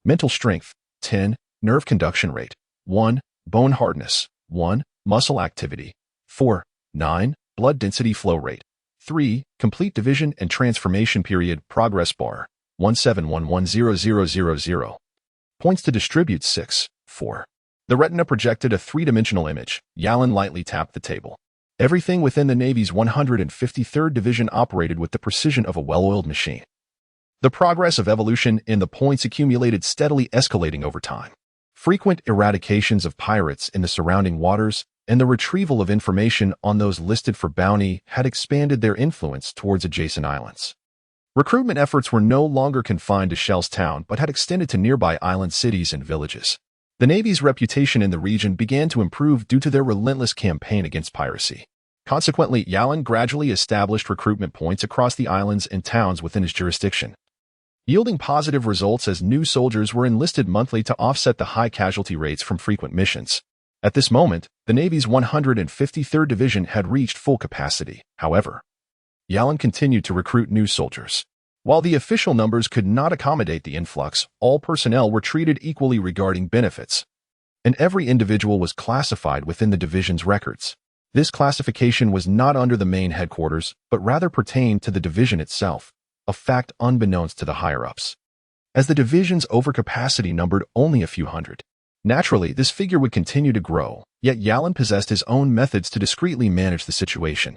Mental strength, 10. Nerve conduction rate, 1. Bone hardness, 1. Muscle activity, 4. 9. Blood density flow rate, 3. Complete division and transformation period progress bar, 17110000. Points to distribute 6. 4. The retina projected a three-dimensional image. Yalin lightly tapped the table. Everything within the Navy's 153rd Division operated with the precision of a well-oiled machine. The progress of evolution in the points accumulated steadily escalating over time. Frequent eradications of pirates in the surrounding waters and the retrieval of information on those listed for bounty had expanded their influence towards adjacent islands. Recruitment efforts were no longer confined to Shell's town but had extended to nearby island cities and villages. The Navy's reputation in the region began to improve due to their relentless campaign against piracy. Consequently, Yalin gradually established recruitment points across the islands and towns within his jurisdiction, yielding positive results as new soldiers were enlisted monthly to offset the high casualty rates from frequent missions. At this moment, the Navy's 153rd Division had reached full capacity. However, Yalin continued to recruit new soldiers. While the official numbers could not accommodate the influx, all personnel were treated equally regarding benefits, and every individual was classified within the division's records. This classification was not under the main headquarters, but rather pertained to the division itself, a fact unbeknownst to the higher-ups, as the division's overcapacity numbered only a few hundred. Naturally, this figure would continue to grow, yet Yalin possessed his own methods to discreetly manage the situation.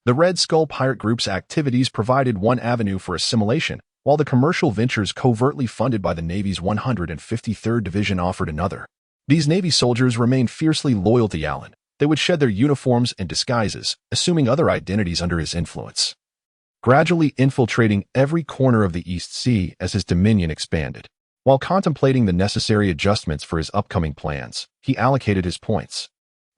The Red Skull Pirate Group's activities provided one avenue for assimilation, while the commercial ventures covertly funded by the Navy's 153rd Division offered another. These Navy soldiers remained fiercely loyal to Yalin. They would shed their uniforms and disguises, assuming other identities under his influence, gradually infiltrating every corner of the East Sea as his dominion expanded. While contemplating the necessary adjustments for his upcoming plans, he allocated his points,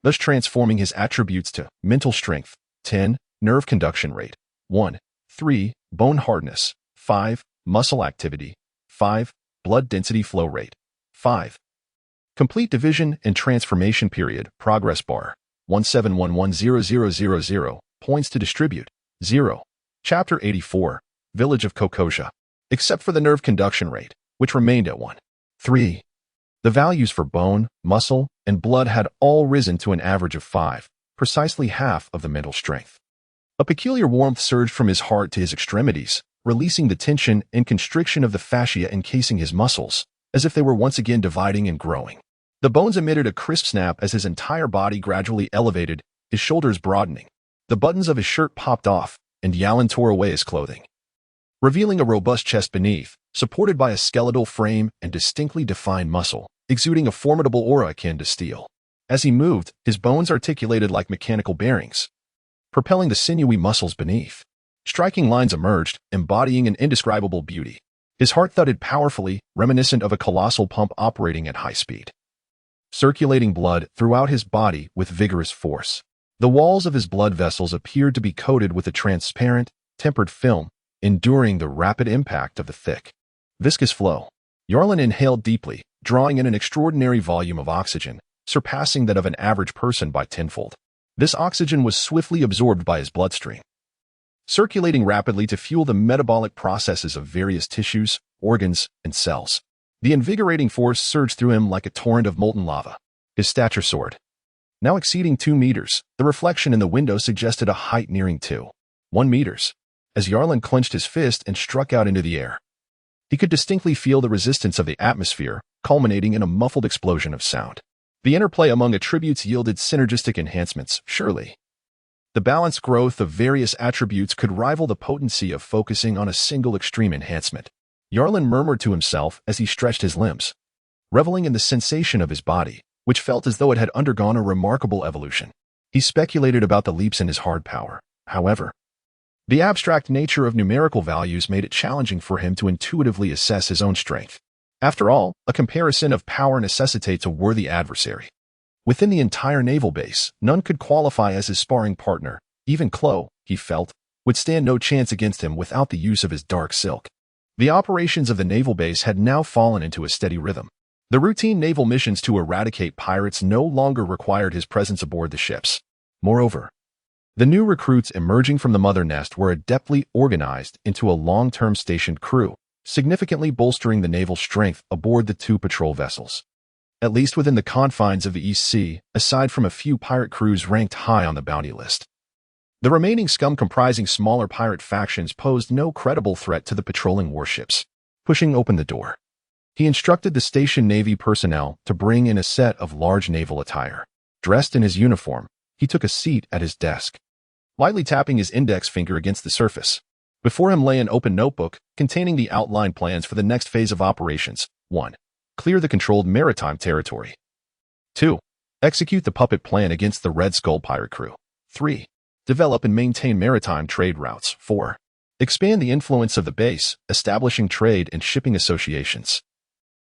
thus transforming his attributes to mental strength, 10. Nerve conduction rate, 1. 3. Bone hardness, 5. Muscle activity, 5. Blood density flow rate, 5. Complete division and transformation period progress bar, 17110000. Points to distribute, 0. Chapter 84, Village of Kokosia, except for the nerve conduction rate, which remained at 1. 3. The values for bone, muscle, and blood had all risen to an average of 5, precisely half of the mental strength. A peculiar warmth surged from his heart to his extremities, releasing the tension and constriction of the fascia encasing his muscles, as if they were once again dividing and growing. The bones emitted a crisp snap as his entire body gradually elevated, his shoulders broadening. The buttons of his shirt popped off, and Yalin tore away his clothing, revealing a robust chest beneath, supported by a skeletal frame and distinctly defined muscle, exuding a formidable aura akin to steel. As he moved, his bones articulated like mechanical bearings, propelling the sinewy muscles beneath. Striking lines emerged, embodying an indescribable beauty. His heart thudded powerfully, reminiscent of a colossal pump operating at high speed, circulating blood throughout his body with vigorous force. The walls of his blood vessels appeared to be coated with a transparent, tempered film, enduring the rapid impact of the thick, viscous flow. Yarlin inhaled deeply, drawing in an extraordinary volume of oxygen, surpassing that of an average person by tenfold. This oxygen was swiftly absorbed by his bloodstream, circulating rapidly to fuel the metabolic processes of various tissues, organs, and cells. The invigorating force surged through him like a torrent of molten lava. His stature soared, now exceeding 2 meters. The reflection in the window suggested a height nearing 1 meters. As Yarlin clenched his fist and struck out into the air, he could distinctly feel the resistance of the atmosphere, culminating in a muffled explosion of sound. The interplay among attributes yielded synergistic enhancements, surely. The balanced growth of various attributes could rival the potency of focusing on a single extreme enhancement. Yarlin murmured to himself as he stretched his limbs, reveling in the sensation of his body, which felt as though it had undergone a remarkable evolution. He speculated about the leaps in his hard power. However, the abstract nature of numerical values made it challenging for him to intuitively assess his own strength. After all, a comparison of power necessitates a worthy adversary. Within the entire naval base, none could qualify as his sparring partner. Even Chloe, he felt, would stand no chance against him without the use of his dark silk. The operations of the naval base had now fallen into a steady rhythm. The routine naval missions to eradicate pirates no longer required his presence aboard the ships. Moreover, the new recruits emerging from the mother nest were adeptly organized into a long-term stationed crew, significantly bolstering the naval strength aboard the 2 patrol vessels. At least within the confines of the East Sea, aside from a few pirate crews ranked high on the bounty list, the remaining scum comprising smaller pirate factions posed no credible threat to the patrolling warships. Pushing open the door, he instructed the station Navy personnel to bring in a set of large naval attire. Dressed in his uniform, he took a seat at his desk, lightly tapping his index finger against the surface. Before him lay an open notebook containing the outline plans for the next phase of operations. 1. Clear the controlled maritime territory. 2. Execute the puppet plan against the Red Skull pirate crew. 3. Develop and maintain maritime trade routes. 4. Expand the influence of the base, establishing trade and shipping associations.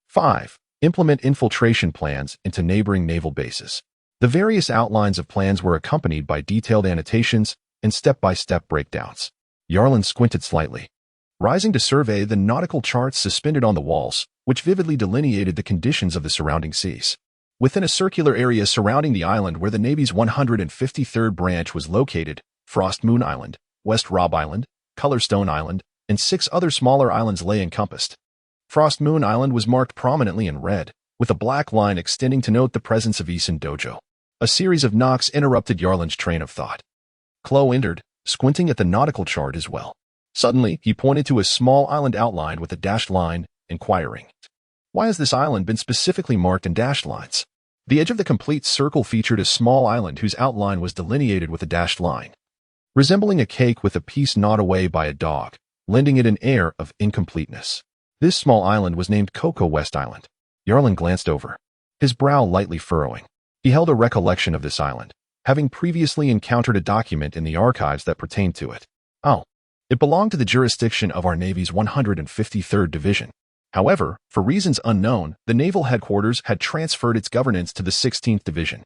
5. Implement infiltration plans into neighboring naval bases. The various outlines of plans were accompanied by detailed annotations and step-by-step breakdowns. Yarlin squinted slightly, rising to survey the nautical charts suspended on the walls, which vividly delineated the conditions of the surrounding seas. Within a circular area surrounding the island where the Navy's 153rd branch was located, Frost Moon Island, West Rob Island, Colorstone Island, and 6 other smaller islands lay encompassed. Frost Moon Island was marked prominently in red, with a black line extending to note the presence of Isin Dojo. A series of knocks interrupted Yarlin's train of thought. Chloe entered, squinting at the nautical chart as well. Suddenly, he pointed to a small island outlined with a dashed line, inquiring, "Why has this island been specifically marked in dashed lines?" The edge of the complete circle featured a small island whose outline was delineated with a dashed line, resembling a cake with a piece gnawed away by a dog, lending it an air of incompleteness. This small island was named Cocoa West Island. Yarlin glanced over, his brow lightly furrowing. He held a recollection of this island, having previously encountered a document in the archives that pertained to it. Oh, it belonged to the jurisdiction of our Navy's 153rd Division. However, for reasons unknown, the naval headquarters had transferred its governance to the 16th Division.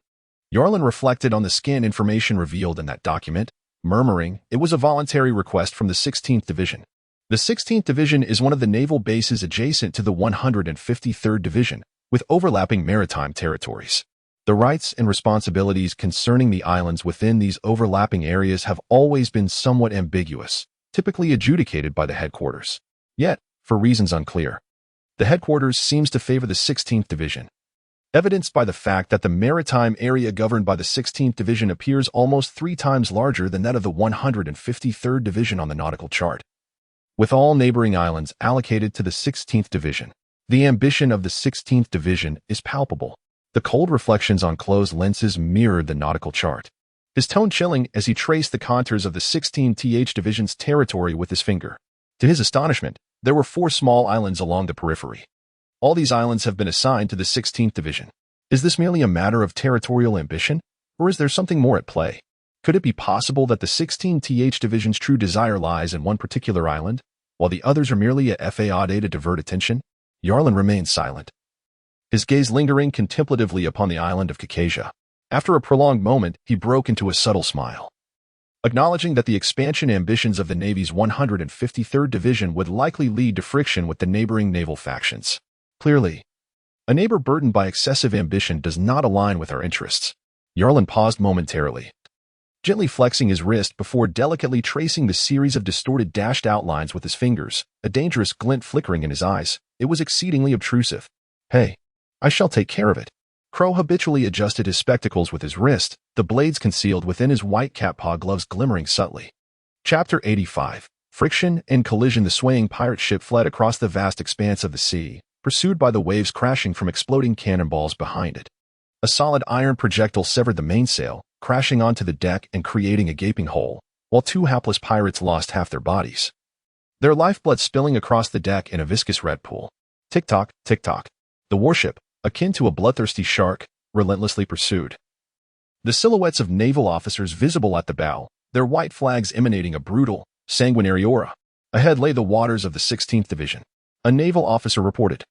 Yarlin reflected on the scan information revealed in that document, murmuring it was a voluntary request from the 16th Division. The 16th Division is one of the naval bases adjacent to the 153rd Division, with overlapping maritime territories. The rights and responsibilities concerning the islands within these overlapping areas have always been somewhat ambiguous, typically adjudicated by the headquarters. Yet, for reasons unclear, the headquarters seems to favor the 16th Division, evidenced by the fact that the maritime area governed by the 16th Division appears almost 3 times larger than that of the 153rd Division on the nautical chart. With all neighboring islands allocated to the 16th Division, the ambition of the 16th Division is palpable. The cold reflections on closed lenses mirrored the nautical chart. His tone chilling as he traced the contours of the 16th Division's territory with his finger. To his astonishment, there were 4 small islands along the periphery. All these islands have been assigned to the 16th Division. Is this merely a matter of territorial ambition, or is there something more at play? Could it be possible that the 16th Division's true desire lies in one particular island, while the others are merely a faude to divert attention? Yarlin remained silent, his gaze lingering contemplatively upon the island of Caucasia. After a prolonged moment, he broke into a subtle smile. Acknowledging that the expansion ambitions of the Navy's 153rd Division would likely lead to friction with the neighboring naval factions. Clearly, a neighbor burdened by excessive ambition does not align with our interests. Yarlin paused momentarily, gently flexing his wrist before delicately tracing the series of distorted dashed outlines with his fingers, a dangerous glint flickering in his eyes. It was exceedingly obtrusive. Hey, I shall take care of it. Crow habitually adjusted his spectacles with his wrist, the blades concealed within his white cat paw gloves glimmering subtly. Chapter 85. Friction and collision. The swaying pirate ship fled across the vast expanse of the sea, pursued by the waves crashing from exploding cannonballs behind it. A solid iron projectile severed the mainsail, crashing onto the deck and creating a gaping hole, while 2 hapless pirates lost half their bodies, their lifeblood spilling across the deck in a viscous red pool. Tick-tock, tick-tock. The warship, akin to a bloodthirsty shark, relentlessly pursued. The silhouettes of naval officers visible at the bow, their white flags emanating a brutal, sanguinary aura. Ahead lay the waters of the 16th Division. A naval officer reported,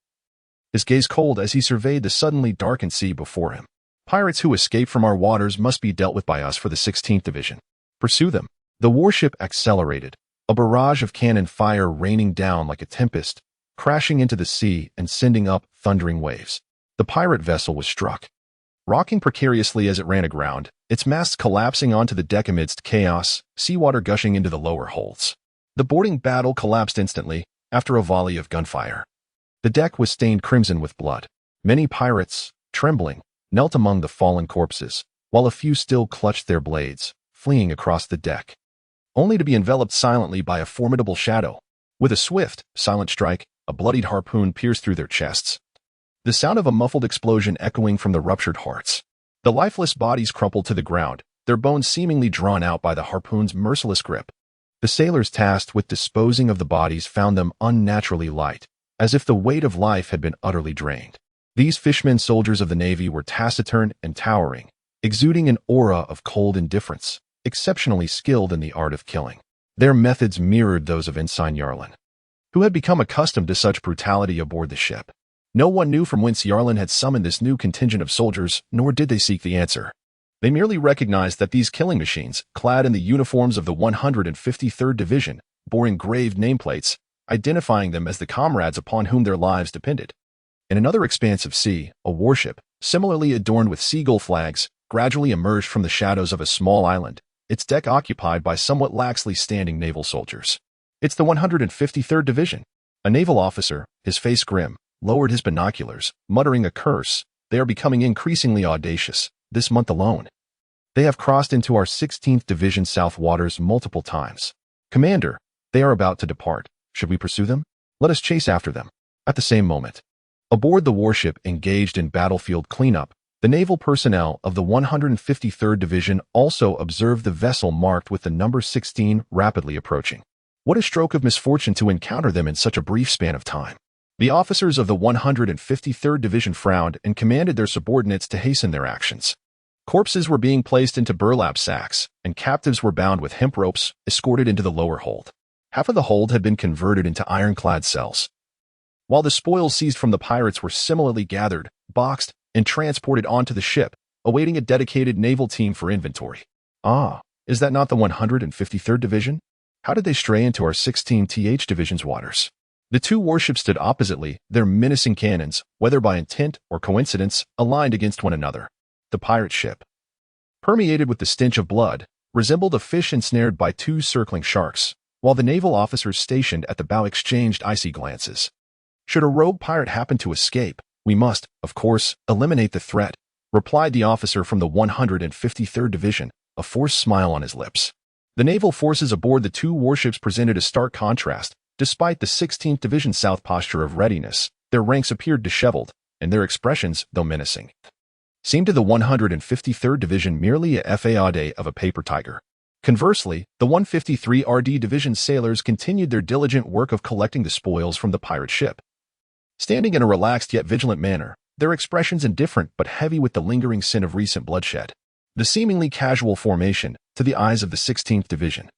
his gaze cold as he surveyed the suddenly darkened sea before him. Pirates who escape from our waters must be dealt with by us for the 16th Division. Pursue them. The warship accelerated, a barrage of cannon fire raining down like a tempest, crashing into the sea and sending up thundering waves. The pirate vessel was struck, rocking precariously as it ran aground, its masts collapsing onto the deck amidst chaos, seawater gushing into the lower holds. The boarding battle collapsed instantly, after a volley of gunfire. The deck was stained crimson with blood. Many pirates, trembling, knelt among the fallen corpses, while a few still clutched their blades, fleeing across the deck, only to be enveloped silently by a formidable shadow. With a swift, silent strike, a bloodied harpoon pierced through their chests, the sound of a muffled explosion echoing from the ruptured hearts. The lifeless bodies crumpled to the ground, their bones seemingly drawn out by the harpoon's merciless grip. The sailors tasked with disposing of the bodies found them unnaturally light, as if the weight of life had been utterly drained. These fishmen soldiers of the Navy were taciturn and towering, exuding an aura of cold indifference, exceptionally skilled in the art of killing. Their methods mirrored those of Ensign Yarlin, who had become accustomed to such brutality aboard the ship. No one knew from whence Yarlin had summoned this new contingent of soldiers, nor did they seek the answer. They merely recognized that these killing machines, clad in the uniforms of the 153rd Division, bore engraved nameplates, identifying them as the comrades upon whom their lives depended. In another expanse of sea, a warship, similarly adorned with seagull flags, gradually emerged from the shadows of a small island, its deck occupied by somewhat laxly standing naval soldiers. It's the 153rd Division. A naval officer, his face grim, lowered his binoculars, muttering a curse. They are becoming increasingly audacious. This month alone, they have crossed into our 16th Division South waters multiple times. Commander, they are about to depart. Should we pursue them? Let us chase after them. At the same moment, aboard the warship engaged in battlefield cleanup, the naval personnel of the 153rd Division also observed the vessel marked with the number 16 rapidly approaching. What a stroke of misfortune to encounter them in such a brief span of time. The officers of the 153rd Division frowned and commanded their subordinates to hasten their actions. Corpses were being placed into burlap sacks, and captives were bound with hemp ropes, escorted into the lower hold. Half of the hold had been converted into ironclad cells, while the spoils seized from the pirates were similarly gathered, boxed, and transported onto the ship, awaiting a dedicated naval team for inventory. Ah, is that not the 153rd Division? How did they stray into our 16th Division's waters? The 2 warships stood oppositely, their menacing cannons, whether by intent or coincidence, aligned against one another. The pirate ship, permeated with the stench of blood, resembled a fish ensnared by 2 circling sharks, while the naval officers stationed at the bow exchanged icy glances. Should a rogue pirate happen to escape, we must, of course, eliminate the threat, replied the officer from the 153rd Division, a forced smile on his lips. The naval forces aboard the 2 warships presented a stark contrast. Despite the 16th Division South posture of readiness, their ranks appeared disheveled, and their expressions, though menacing, seemed to the 153rd Division merely a faiade of a paper tiger. Conversely, the 153 RD Division sailors continued their diligent work of collecting the spoils from the pirate ship. Standing in a relaxed yet vigilant manner, their expressions indifferent but heavy with the lingering sin of recent bloodshed, the seemingly casual formation, to the eyes of the 16th Division,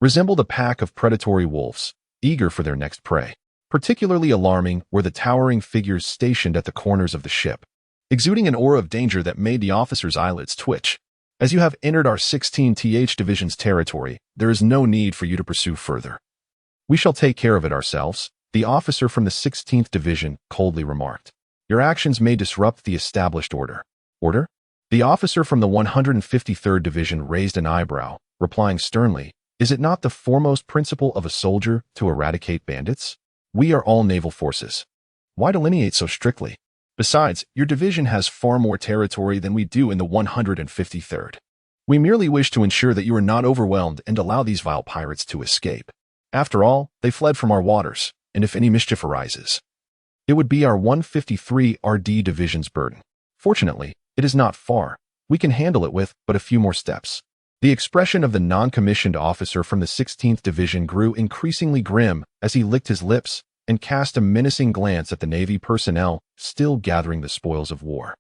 resembled a pack of predatory wolves, eager for their next prey. Particularly alarming were the towering figures stationed at the corners of the ship, exuding an aura of danger that made the officers' eyelids twitch. As you have entered our 16th Division's territory, there is no need for you to pursue further. We shall take care of it ourselves, the officer from the 16th Division coldly remarked. Your actions may disrupt the established order. Order? The officer from the 153rd Division raised an eyebrow, replying sternly, Is it not the foremost principle of a soldier to eradicate bandits? We are all naval forces. Why delineate so strictly? Besides, your division has far more territory than we do in the 153rd. We merely wish to ensure that you are not overwhelmed and allow these vile pirates to escape. After all, they fled from our waters, and if any mischief arises, it would be our 153 RD Division's burden. Fortunately, it is not far. We can handle it with but a few more steps. The expression of the non-commissioned officer from the 16th Division grew increasingly grim as he licked his lips and cast a menacing glance at the Navy personnel still gathering the spoils of war.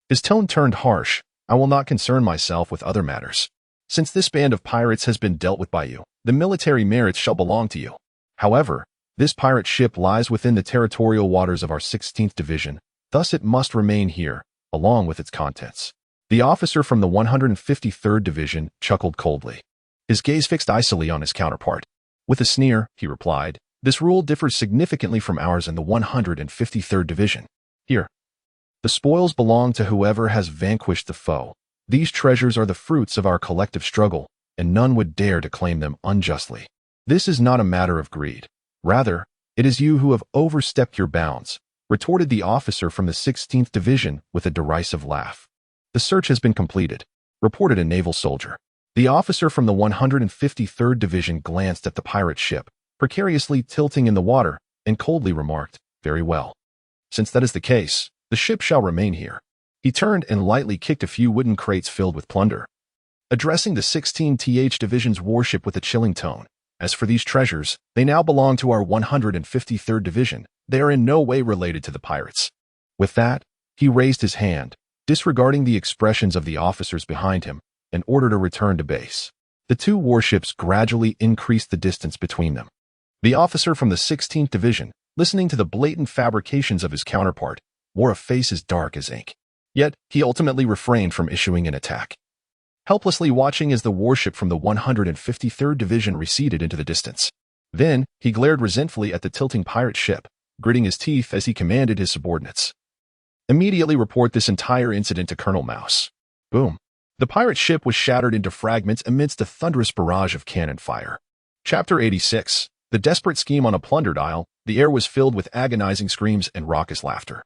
His tone turned harsh. I will not concern myself with other matters. Since this band of pirates has been dealt with by you, the military merits shall belong to you. However, this pirate ship lies within the territorial waters of our 16th Division, thus it must remain here, along with its contents. The officer from the 153rd Division chuckled coldly, his gaze fixed icily on his counterpart. With a sneer, he replied, This rule differs significantly from ours in the 153rd Division. Here, the spoils belong to whoever has vanquished the foe. These treasures are the fruits of our collective struggle, and none would dare to claim them unjustly. This is not a matter of greed. Rather, it is you who have overstepped your bounds, retorted the officer from the 16th Division with a derisive laugh. The search has been completed, reported a naval soldier. The officer from the 153rd Division glanced at the pirate ship, precariously tilting in the water, and coldly remarked, Very well. Since that is the case, the ship shall remain here. He turned and lightly kicked a few wooden crates filled with plunder, addressing the 16th Division's warship with a chilling tone. As for these treasures, they now belong to our 153rd Division. They are in no way related to the pirates. With that, he raised his hand, disregarding the expressions of the officers behind him, and ordered a return to base. The two warships gradually increased the distance between them. The officer from the 16th Division, listening to the blatant fabrications of his counterpart, wore a face as dark as ink. Yet, he ultimately refrained from issuing an attack. Helplessly watching as the warship from the 153rd Division receded into the distance. Then, he glared resentfully at the tilting pirate ship, gritting his teeth as he commanded his subordinates. Immediately report this entire incident to Colonel Mouse. Boom. The pirate ship was shattered into fragments amidst a thunderous barrage of cannon fire. Chapter 86. The desperate scheme on a plundered isle. The air was filled with agonizing screams and raucous laughter.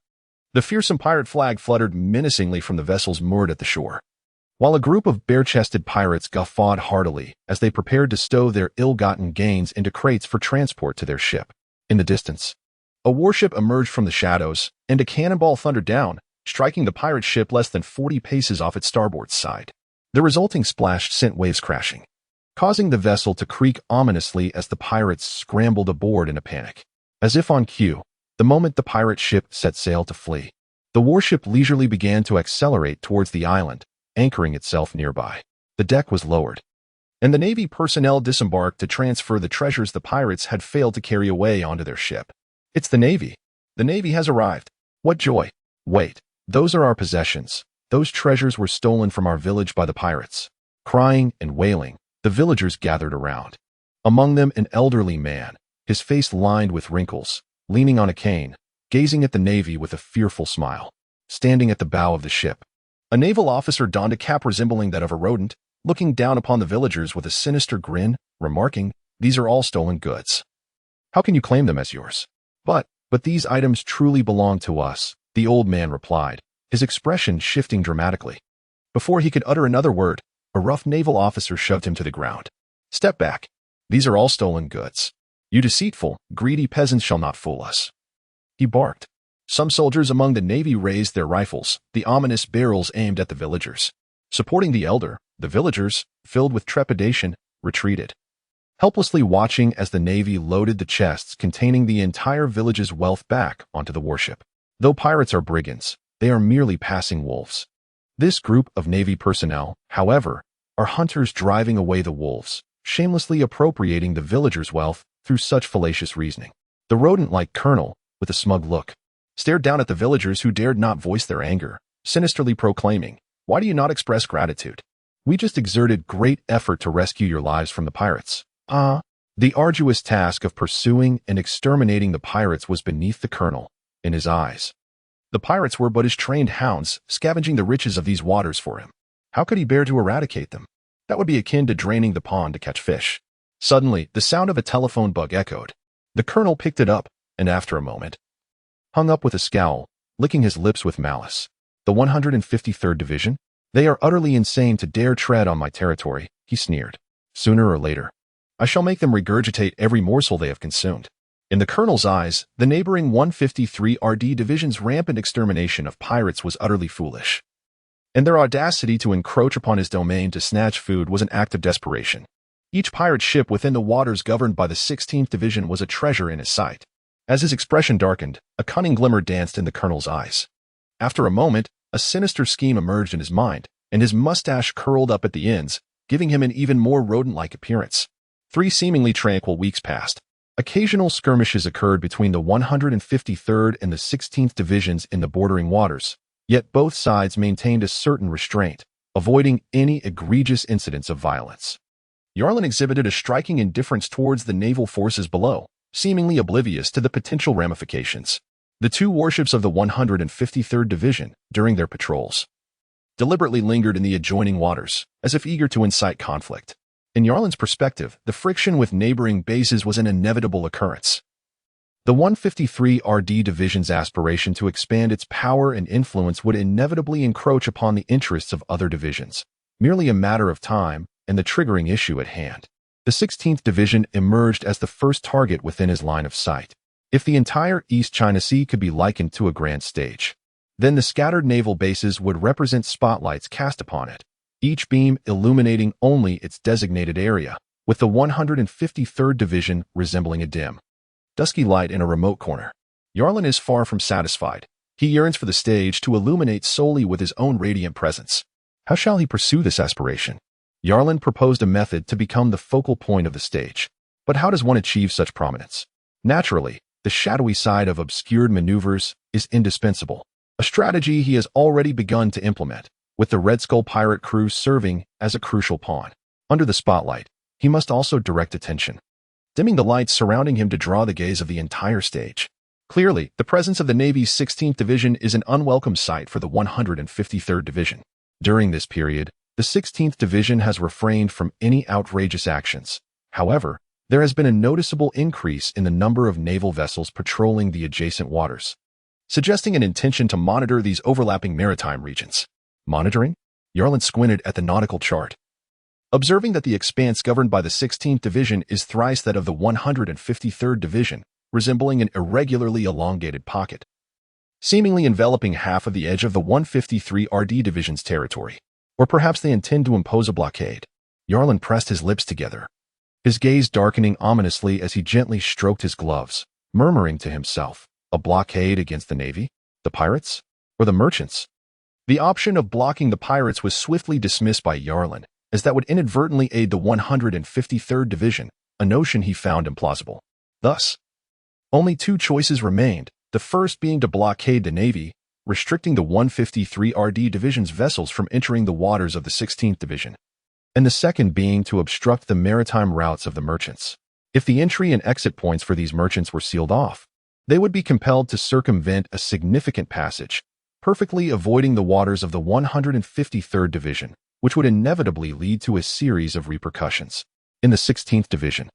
The fearsome pirate flag fluttered menacingly from the vessels moored at the shore, while a group of bare-chested pirates guffawed heartily as they prepared to stow their ill-gotten gains into crates for transport to their ship. In the distance, a warship emerged from the shadows, and a cannonball thundered down, striking the pirate ship less than 40 paces off its starboard side. The resulting splash sent waves crashing, causing the vessel to creak ominously as the pirates scrambled aboard in a panic. As if on cue, the moment the pirate ship set sail to flee, the warship leisurely began to accelerate towards the island, anchoring itself nearby. The deck was lowered, and the Navy personnel disembarked to transfer the treasures the pirates had failed to carry away onto their ship. It's the Navy. The Navy has arrived. What joy! Wait, those are our possessions. Those treasures were stolen from our village by the pirates. Crying and wailing, the villagers gathered around. Among them an elderly man, his face lined with wrinkles, leaning on a cane, gazing at the Navy with a fearful smile. Standing at the bow of the ship, a naval officer donned a cap resembling that of a rodent, looking down upon the villagers with a sinister grin, remarking, These are all stolen goods. How can you claim them as yours? But these items truly belong to us, the old man replied, his expression shifting dramatically. Before he could utter another word, a rough naval officer shoved him to the ground. Step back. These are all stolen goods. You deceitful, greedy peasants shall not fool us. He barked. Some soldiers among the Navy raised their rifles, the ominous barrels aimed at the villagers. Supporting the elder, the villagers, filled with trepidation, retreated, helplessly watching as the Navy loaded the chests containing the entire village's wealth back onto the warship. Though pirates are brigands, they are merely passing wolves. This group of Navy personnel, however, are hunters driving away the wolves, shamelessly appropriating the villagers' wealth through such fallacious reasoning. The rodent-like colonel, with a smug look, stared down at the villagers who dared not voice their anger, sinisterly proclaiming, "Why do you not express gratitude? We just exerted great effort to rescue your lives from the pirates." The arduous task of pursuing and exterminating the pirates was beneath the colonel, in his eyes. The pirates were but his trained hounds, scavenging the riches of these waters for him. How could he bear to eradicate them? That would be akin to draining the pond to catch fish. Suddenly, the sound of a telephone bug echoed. The colonel picked it up, and after a moment, hung up with a scowl, licking his lips with malice. "The 153rd Division? They are utterly insane to dare tread on my territory," he sneered. "Sooner or later, I shall make them regurgitate every morsel they have consumed." In the colonel's eyes, the neighboring 153rd Division's rampant extermination of pirates was utterly foolish, and their audacity to encroach upon his domain to snatch food was an act of desperation. Each pirate ship within the waters governed by the 16th Division was a treasure in his sight. As his expression darkened, a cunning glimmer danced in the colonel's eyes. After a moment, a sinister scheme emerged in his mind, and his mustache curled up at the ends, giving him an even more rodent-like appearance. 3 seemingly tranquil weeks passed. Occasional skirmishes occurred between the 153rd and the 16th Divisions in the bordering waters, yet both sides maintained a certain restraint, avoiding any egregious incidents of violence. Yarlin exhibited a striking indifference towards the naval forces below, seemingly oblivious to the potential ramifications. The 2 warships of the 153rd Division, during their patrols, deliberately lingered in the adjoining waters, as if eager to incite conflict. In Yarlin's perspective, the friction with neighboring bases was an inevitable occurrence. The 153rd Division's aspiration to expand its power and influence would inevitably encroach upon the interests of other divisions, merely a matter of time and the triggering issue at hand. The 16th Division emerged as the first target within his line of sight. If the entire East China Sea could be likened to a grand stage, then the scattered naval bases would represent spotlights cast upon it, each beam illuminating only its designated area, with the 153rd Division resembling a dim, dusky light in a remote corner. Yarlin is far from satisfied. He yearns for the stage to illuminate solely with his own radiant presence. How shall he pursue this aspiration? Yarlin proposed a method to become the focal point of the stage. But how does one achieve such prominence? Naturally, the shadowy side of obscured maneuvers is indispensable, a strategy he has already begun to implement, with the Red Skull pirate crew serving as a crucial pawn. Under the spotlight, he must also direct attention, dimming the lights surrounding him to draw the gaze of the entire stage. Clearly, the presence of the Navy's 16th Division is an unwelcome sight for the 153rd Division. During this period, the 16th Division has refrained from any outrageous actions. However, there has been a noticeable increase in the number of naval vessels patrolling the adjacent waters, suggesting an intention to monitor these overlapping maritime regions. Monitoring? Yarlin squinted at the nautical chart, observing that the expanse governed by the 16th Division is thrice that of the 153rd Division, resembling an irregularly elongated pocket, seemingly enveloping half of the edge of the 153rd Division's territory. Or perhaps they intend to impose a blockade. Yarlin pressed his lips together, his gaze darkening ominously as he gently stroked his gloves, murmuring to himself, a blockade against the Navy, the pirates, or the merchants? The option of blocking the pirates was swiftly dismissed by Yarlin, as that would inadvertently aid the 153rd Division, a notion he found implausible. Thus, only 2 choices remained, the first being to blockade the Navy, restricting the 153rd Division's vessels from entering the waters of the 16th Division, and the second being to obstruct the maritime routes of the merchants. If the entry and exit points for these merchants were sealed off, they would be compelled to circumvent a significant passage, perfectly avoiding the waters of the 153rd Division, which would inevitably lead to a series of repercussions. In the 16th Division,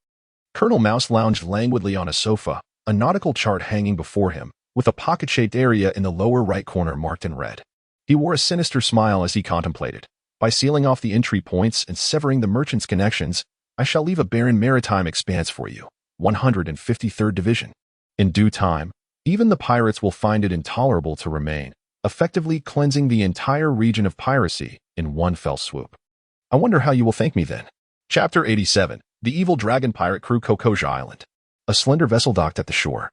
Colonel Mouse lounged languidly on a sofa, a nautical chart hanging before him, with a pocket-shaped area in the lower right corner marked in red. He wore a sinister smile as he contemplated. By sealing off the entry points and severing the merchants' connections, I shall leave a barren maritime expanse for you, 153rd Division. In due time, Even the pirates will find it intolerable to remain, effectively cleansing the entire region of piracy in one fell swoop. I wonder how you will thank me then. Chapter 87. The Evil Dragon Pirate Crew Kokoja Island. A slender vessel docked at the shore,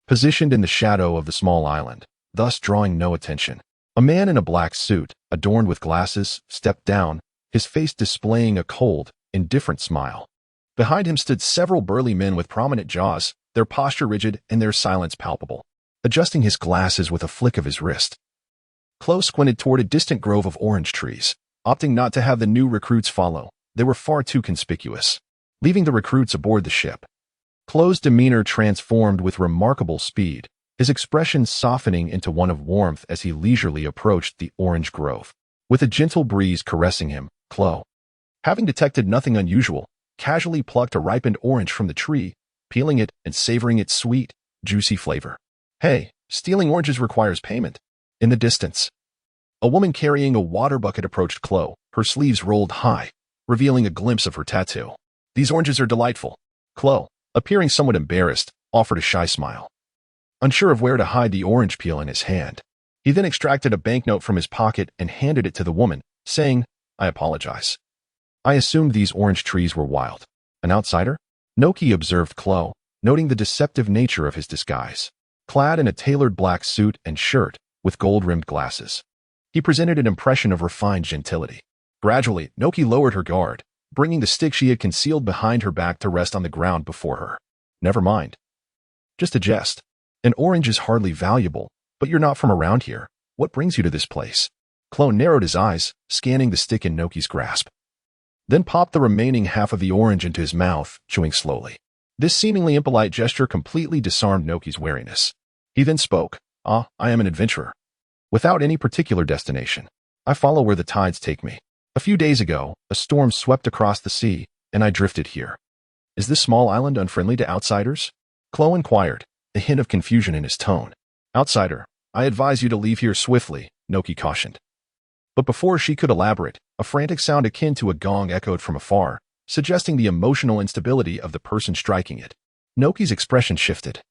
positioned in the shadow of the small island, thus drawing no attention. A man in a black suit, adorned with glasses, stepped down, his face displaying a cold, indifferent smile. Behind him stood several burly men with prominent jaws, their posture rigid and their silence palpable. Adjusting his glasses with a flick of his wrist, Chloe squinted toward a distant grove of orange trees, opting not to have the new recruits follow. They were far too conspicuous. Leaving the recruits aboard the ship, Chloe's demeanor transformed with remarkable speed, his expression softening into one of warmth as he leisurely approached the orange grove. With a gentle breeze caressing him, Chloe, having detected nothing unusual, casually plucked a ripened orange from the tree, peeling it and savoring its sweet, juicy flavor. Hey, stealing oranges requires payment. In the distance, a woman carrying a water bucket approached Chloe, her sleeves rolled high, revealing a glimpse of her tattoo. These oranges are delightful. Chloe, appearing somewhat embarrassed, offered a shy smile. Unsure of where to hide the orange peel in his hand, he then extracted a banknote from his pocket and handed it to the woman, saying, I apologize. I assumed these orange trees were wild. An outsider? Noki observed Chloe, noting the deceptive nature of his disguise. Clad in a tailored black suit and shirt, with gold-rimmed glasses, he presented an impression of refined gentility. Gradually, Noki lowered her guard, bringing the stick she had concealed behind her back to rest on the ground before her. Never mind. Just a jest. An orange is hardly valuable, but you're not from around here. What brings you to this place? Chloe narrowed his eyes, scanning the stick in Noki's grasp, then popped the remaining half of the orange into his mouth, chewing slowly. This seemingly impolite gesture completely disarmed Noki's wariness. He then spoke, I am an adventurer. Without any particular destination, I follow where the tides take me. A few days ago, a storm swept across the sea, and I drifted here. Is this small island unfriendly to outsiders? Chloe inquired, a hint of confusion in his tone. Outsider, I advise you to leave here swiftly, Noki cautioned. But before she could elaborate, a frantic sound akin to a gong echoed from afar, suggesting the emotional instability of the person striking it. Noki's expression shifted,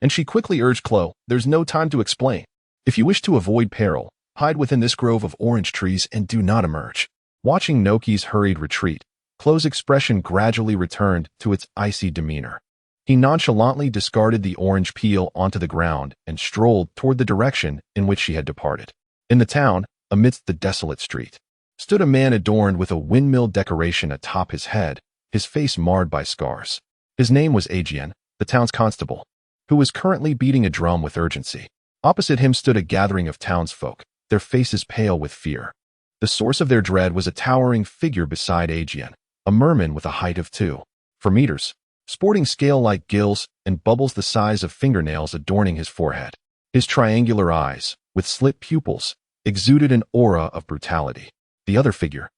and she quickly urged Chloe, there's no time to explain. If you wish to avoid peril, hide within this grove of orange trees and do not emerge. Watching Noki's hurried retreat, Chloe's expression gradually returned to its icy demeanor. He nonchalantly discarded the orange peel onto the ground and strolled toward the direction in which she had departed. In the town, amidst the desolate street, stood a man adorned with a windmill decoration atop his head, his face marred by scars. His name was Aegean, the town's constable, who was currently beating a drum with urgency. Opposite him stood a gathering of townsfolk, their faces pale with fear. The source of their dread was a towering figure beside Aegean, a merman with a height of 2.4 meters, sporting scale-like gills and bubbles the size of fingernails adorning his forehead. His triangular eyes, with slit pupils, exuded an aura of brutality. The other figure,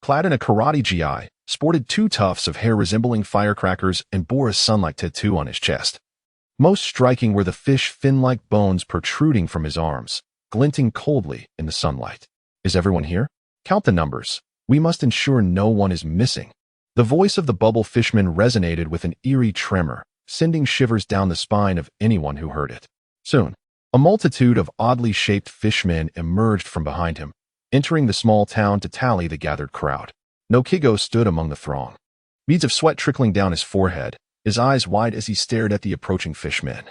clad in a karate gi, sported 2 tufts of hair resembling firecrackers and bore a sun-like tattoo on his chest. Most striking were the fish fin-like bones protruding from his arms, glinting coldly in the sunlight. Is everyone here? Count the numbers. We must ensure no one is missing. The voice of the bubble fishman resonated with an eerie tremor, sending shivers down the spine of anyone who heard it. Soon, a multitude of oddly shaped fishmen emerged from behind him, entering the small town to tally the gathered crowd. Nokigo stood among the throng, beads of sweat trickling down his forehead, his eyes wide as he stared at the approaching fishmen.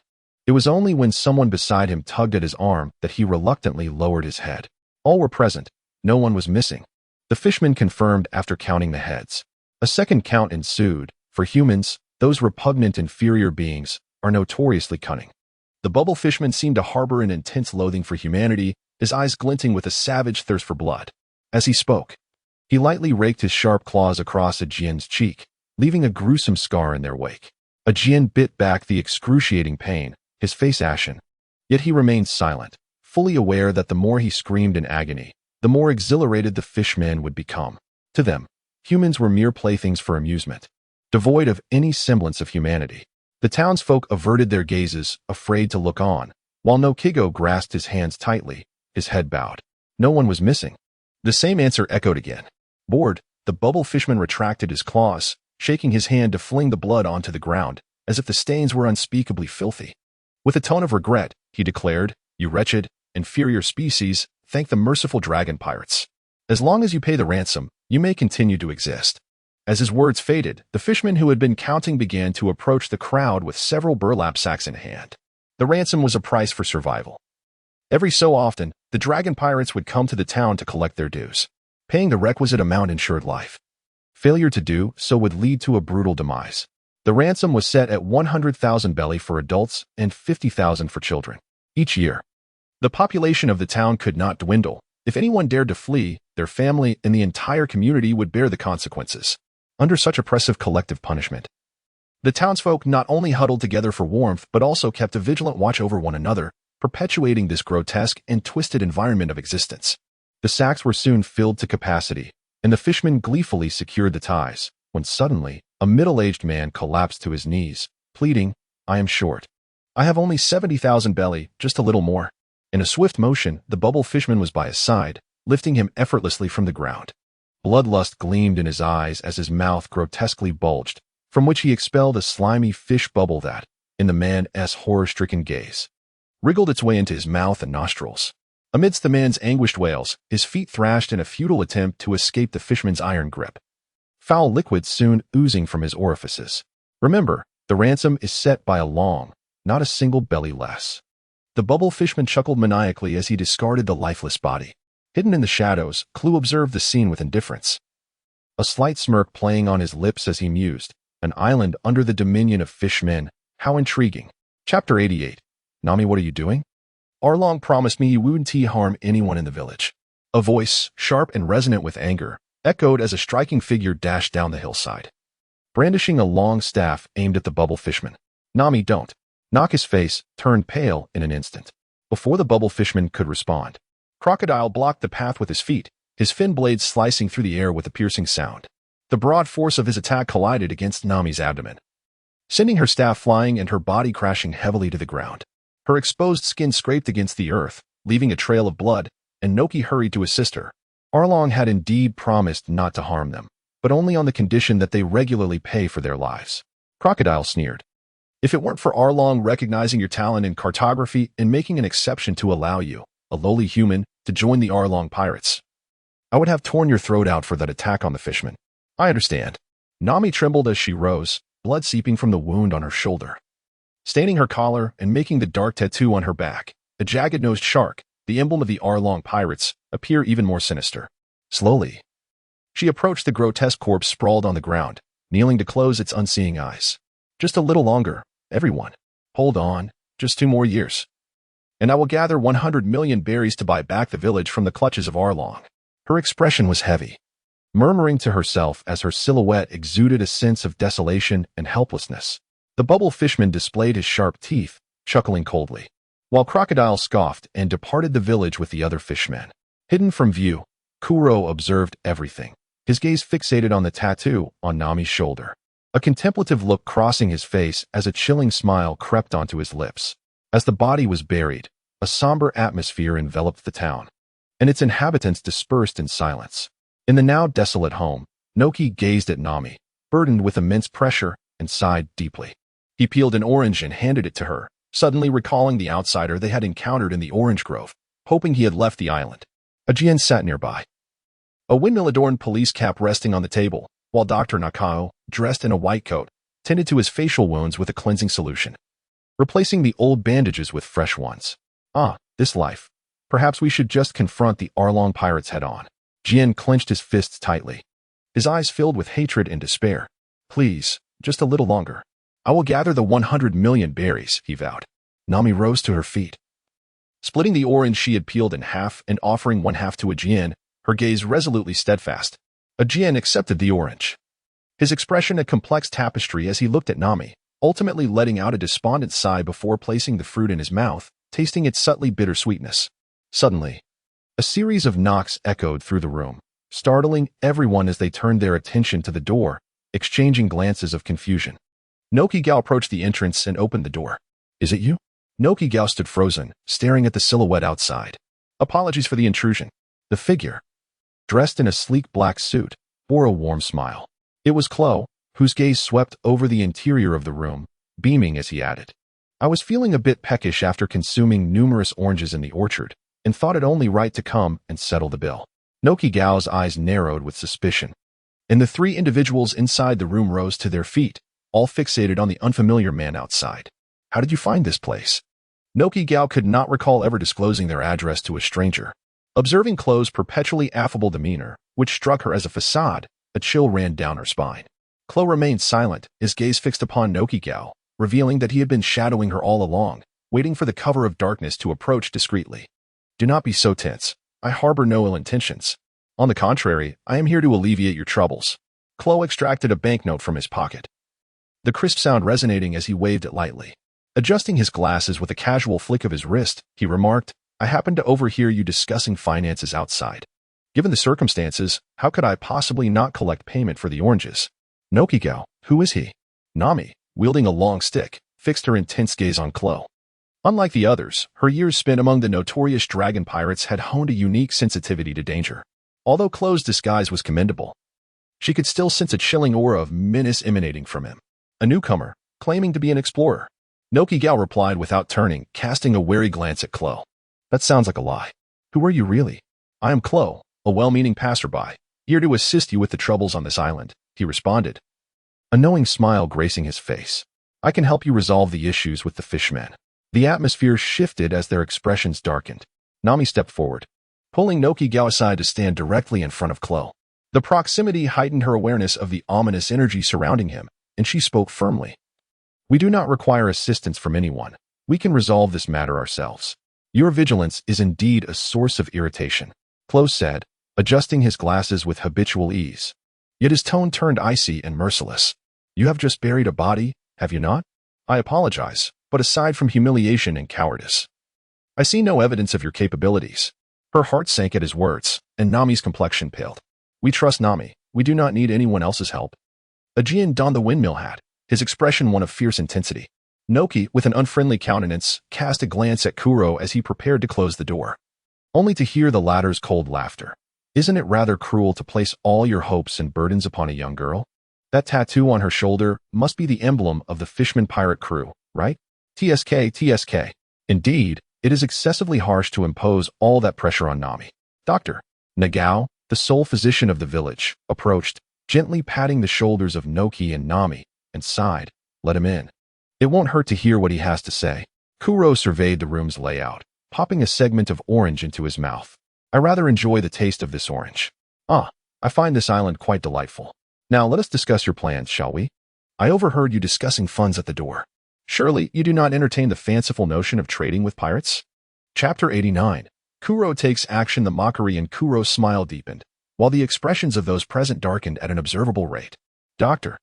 It was only when someone beside him tugged at his arm that he reluctantly lowered his head. All were present. No one was missing. The fishman confirmed after counting the heads. A second count ensued. For humans, those repugnant inferior beings, are notoriously cunning. The bubble fishman seemed to harbor an intense loathing for humanity, his eyes glinting with a savage thirst for blood. As he spoke, he lightly raked his sharp claws across Aegean's cheek, leaving a gruesome scar in their wake. Aegean bit back the excruciating pain, his face ashen. Yet he remained silent, fully aware that the more he screamed in agony, the more exhilarated the fishmen would become. To them, humans were mere playthings for amusement, devoid of any semblance of humanity. The townsfolk averted their gazes, afraid to look on, while Nokigo grasped his hands tightly, his head bowed. No one was missing. The same answer echoed again. Bored, the bubble fishman retracted his claws, shaking his hand to fling the blood onto the ground, as if the stains were unspeakably filthy. With a tone of regret, he declared, "You wretched, inferior species, thank the merciful dragon pirates. As long as you pay the ransom, you may continue to exist." As his words faded, the fisherman who had been counting began to approach the crowd with several burlap sacks in hand. The ransom was a price for survival. Every so often, the dragon pirates would come to the town to collect their dues. Paying the requisite amount ensured life. Failure to do so would lead to a brutal demise. The ransom was set at 100,000 belly for adults and 50,000 for children. Each year, the population of the town could not dwindle. If anyone dared to flee, their family and the entire community would bear the consequences. Under such oppressive collective punishment, the townsfolk not only huddled together for warmth but also kept a vigilant watch over one another, perpetuating this grotesque and twisted environment of existence. The sacks were soon filled to capacity, and the fishermen gleefully secured the ties, when suddenly, a middle-aged man collapsed to his knees, pleading, "I am short. I have only 70,000 belly, just a little more." In a swift motion, the bubble fisherman was by his side, lifting him effortlessly from the ground. Bloodlust gleamed in his eyes as his mouth grotesquely bulged, from which he expelled a slimy fish bubble that, in the man's horror-stricken gaze, wriggled its way into his mouth and nostrils. Amidst the man's anguished wails, his feet thrashed in a futile attempt to escape the fisherman's iron grip. Foul liquids soon oozing from his orifices. Remember, the ransom is set by a long, not a single belly less. The bubble fisherman chuckled maniacally as he discarded the lifeless body. Hidden in the shadows, Clue observed the scene with indifference. A slight smirk playing on his lips as he mused, an island under the dominion of fishmen, how intriguing. Chapter 88. Nami, what are you doing? Arlong promised me you wouldn't harm anyone in the village. A voice, sharp and resonant with anger, echoed as a striking figure dashed down the hillside, brandishing a long staff aimed at the bubble fisherman. Nami, don't. Naka's face turned pale in an instant. Before the bubble fisherman could respond, Crocodile blocked the path with his feet, his fin blades slicing through the air with a piercing sound. The broad force of his attack collided against Nami's abdomen, sending her staff flying and her body crashing heavily to the ground. Her exposed skin scraped against the earth, leaving a trail of blood, and Noki hurried to assist her. Arlong had indeed promised not to harm them, but only on the condition that they regularly pay for their lives. Crocodile sneered. If it weren't for Arlong recognizing your talent in cartography and making an exception to allow you, a lowly human, to join the Arlong pirates, I would have torn your throat out for that attack on the fisherman. I understand. Nami trembled as she rose, blood seeping from the wound on her shoulder. Staining her collar and making the dark tattoo on her back, a jagged-nosed shark, the emblem of the Arlong pirates, appear even more sinister. Slowly, she approached the grotesque corpse sprawled on the ground, kneeling to close its unseeing eyes. Just a little longer, everyone. Hold on, just 2 more years. And I will gather 100 million berries to buy back the village from the clutches of Arlong. Her expression was heavy, murmuring to herself as her silhouette exuded a sense of desolation and helplessness. The bubble fishman displayed his sharp teeth, chuckling coldly, while Crocodile scoffed and departed the village with the other fishmen. Hidden from view, Kuro observed everything, his gaze fixated on the tattoo on Nami's shoulder, a contemplative look crossing his face as a chilling smile crept onto his lips. As the body was buried, a somber atmosphere enveloped the town, and its inhabitants dispersed in silence. In the now desolate home, Noki gazed at Nami, burdened with immense pressure, and sighed deeply. He peeled an orange and handed it to her, suddenly recalling the outsider they had encountered in the orange grove, hoping he had left the island. Ajien sat nearby, a windmill-adorned police cap resting on the table, while Dr. Nakao, dressed in a white coat, tended to his facial wounds with a cleansing solution, replacing the old bandages with fresh ones. Ah, this life. Perhaps we should just confront the Arlong pirates head-on. Jien clenched his fists tightly, his eyes filled with hatred and despair. Please, just a little longer. I will gather the 100 million berries, he vowed. Nami rose to her feet, splitting the orange she had peeled in half and offering one half to Ajien, her gaze resolutely steadfast. Ajien accepted the orange, his expression a complex tapestry as he looked at Nami, ultimately letting out a despondent sigh before placing the fruit in his mouth, tasting its subtly bitter sweetness. Suddenly, a series of knocks echoed through the room, startling everyone as they turned their attention to the door, exchanging glances of confusion. Nokigao approached the entrance and opened the door. Is it you? Nokigao stood frozen, staring at the silhouette outside. Apologies for the intrusion. The figure, dressed in a sleek black suit, bore a warm smile. It was Chloe, whose gaze swept over the interior of the room, beaming as he added, I was feeling a bit peckish after consuming numerous oranges in the orchard, and thought it only right to come and settle the bill. Nokigao's eyes narrowed with suspicion, and the three individuals inside the room rose to their feet, all fixated on the unfamiliar man outside. How did you find this place? Nokigao could not recall ever disclosing their address to a stranger. Observing Chloe's perpetually affable demeanor, which struck her as a facade, a chill ran down her spine. Chloe remained silent, his gaze fixed upon Nokigao, revealing that he had been shadowing her all along, waiting for the cover of darkness to approach discreetly. Do not be so tense. I harbor no ill intentions. On the contrary, I am here to alleviate your troubles. Chloe extracted a banknote from his pocket, the crisp sound resonating as he waved it lightly. Adjusting his glasses with a casual flick of his wrist, he remarked, I happened to overhear you discussing finances outside. Given the circumstances, how could I possibly not collect payment for the oranges? Nokigao, who is he? Nami, wielding a long stick, fixed her intense gaze on Chloe. Unlike the others, her years spent among the notorious dragon pirates had honed a unique sensitivity to danger. Although Chloe's disguise was commendable, she could still sense a chilling aura of menace emanating from him. A newcomer, claiming to be an explorer. Nokigao replied without turning, casting a wary glance at Chloe. That sounds like a lie. Who are you really? I am Chloe, a well-meaning passerby, here to assist you with the troubles on this island, he responded, a knowing smile gracing his face. I can help you resolve the issues with the fishmen. The atmosphere shifted as their expressions darkened. Nami stepped forward, pulling Nokigao aside to stand directly in front of Chloe. The proximity heightened her awareness of the ominous energy surrounding him, and she spoke firmly. We do not require assistance from anyone. We can resolve this matter ourselves. Your vigilance is indeed a source of irritation, Chloe said, adjusting his glasses with habitual ease. Yet his tone turned icy and merciless. You have just buried a body, have you not? I apologize, but aside from humiliation and cowardice, I see no evidence of your capabilities. Her heart sank at his words, and Nami's complexion paled. We trust Nami. We do not need anyone else's help. Aegean donned the windmill hat, his expression one of fierce intensity. Noki, with an unfriendly countenance, cast a glance at Kuro as he prepared to close the door, only to hear the latter's cold laughter. Isn't it rather cruel to place all your hopes and burdens upon a young girl? That tattoo on her shoulder must be the emblem of the Fishman pirate crew, right? TSK. Indeed, it is excessively harsh to impose all that pressure on Nami. Dr. Nagao, the sole physician of the village, approached, gently patting the shoulders of Noki and Nami, and sighed, let him in. It won't hurt to hear what he has to say. Kuro surveyed the room's layout, popping a segment of orange into his mouth. I rather enjoy the taste of this orange. I find this island quite delightful. Now let us discuss your plans, shall we? I overheard you discussing funds at the door. Surely you do not entertain the fanciful notion of trading with pirates? Chapter 89. Kuro takes action. The mockery in Kuro's smile deepened, while the expressions of those present darkened at an observable rate. Doctor.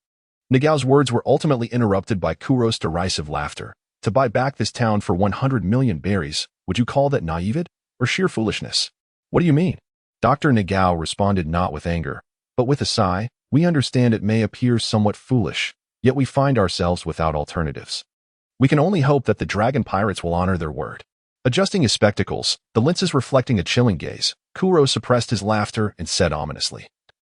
Nagao's words were ultimately interrupted by Kuro's derisive laughter. To buy back this town for 100 million berries, would you call that naivete or sheer foolishness? What do you mean? Dr. Nagao responded not with anger, but with a sigh. We understand it may appear somewhat foolish, yet we find ourselves without alternatives. We can only hope that the dragon pirates will honor their word. Adjusting his spectacles, the lenses reflecting a chilling gaze, Kuro suppressed his laughter and said ominously,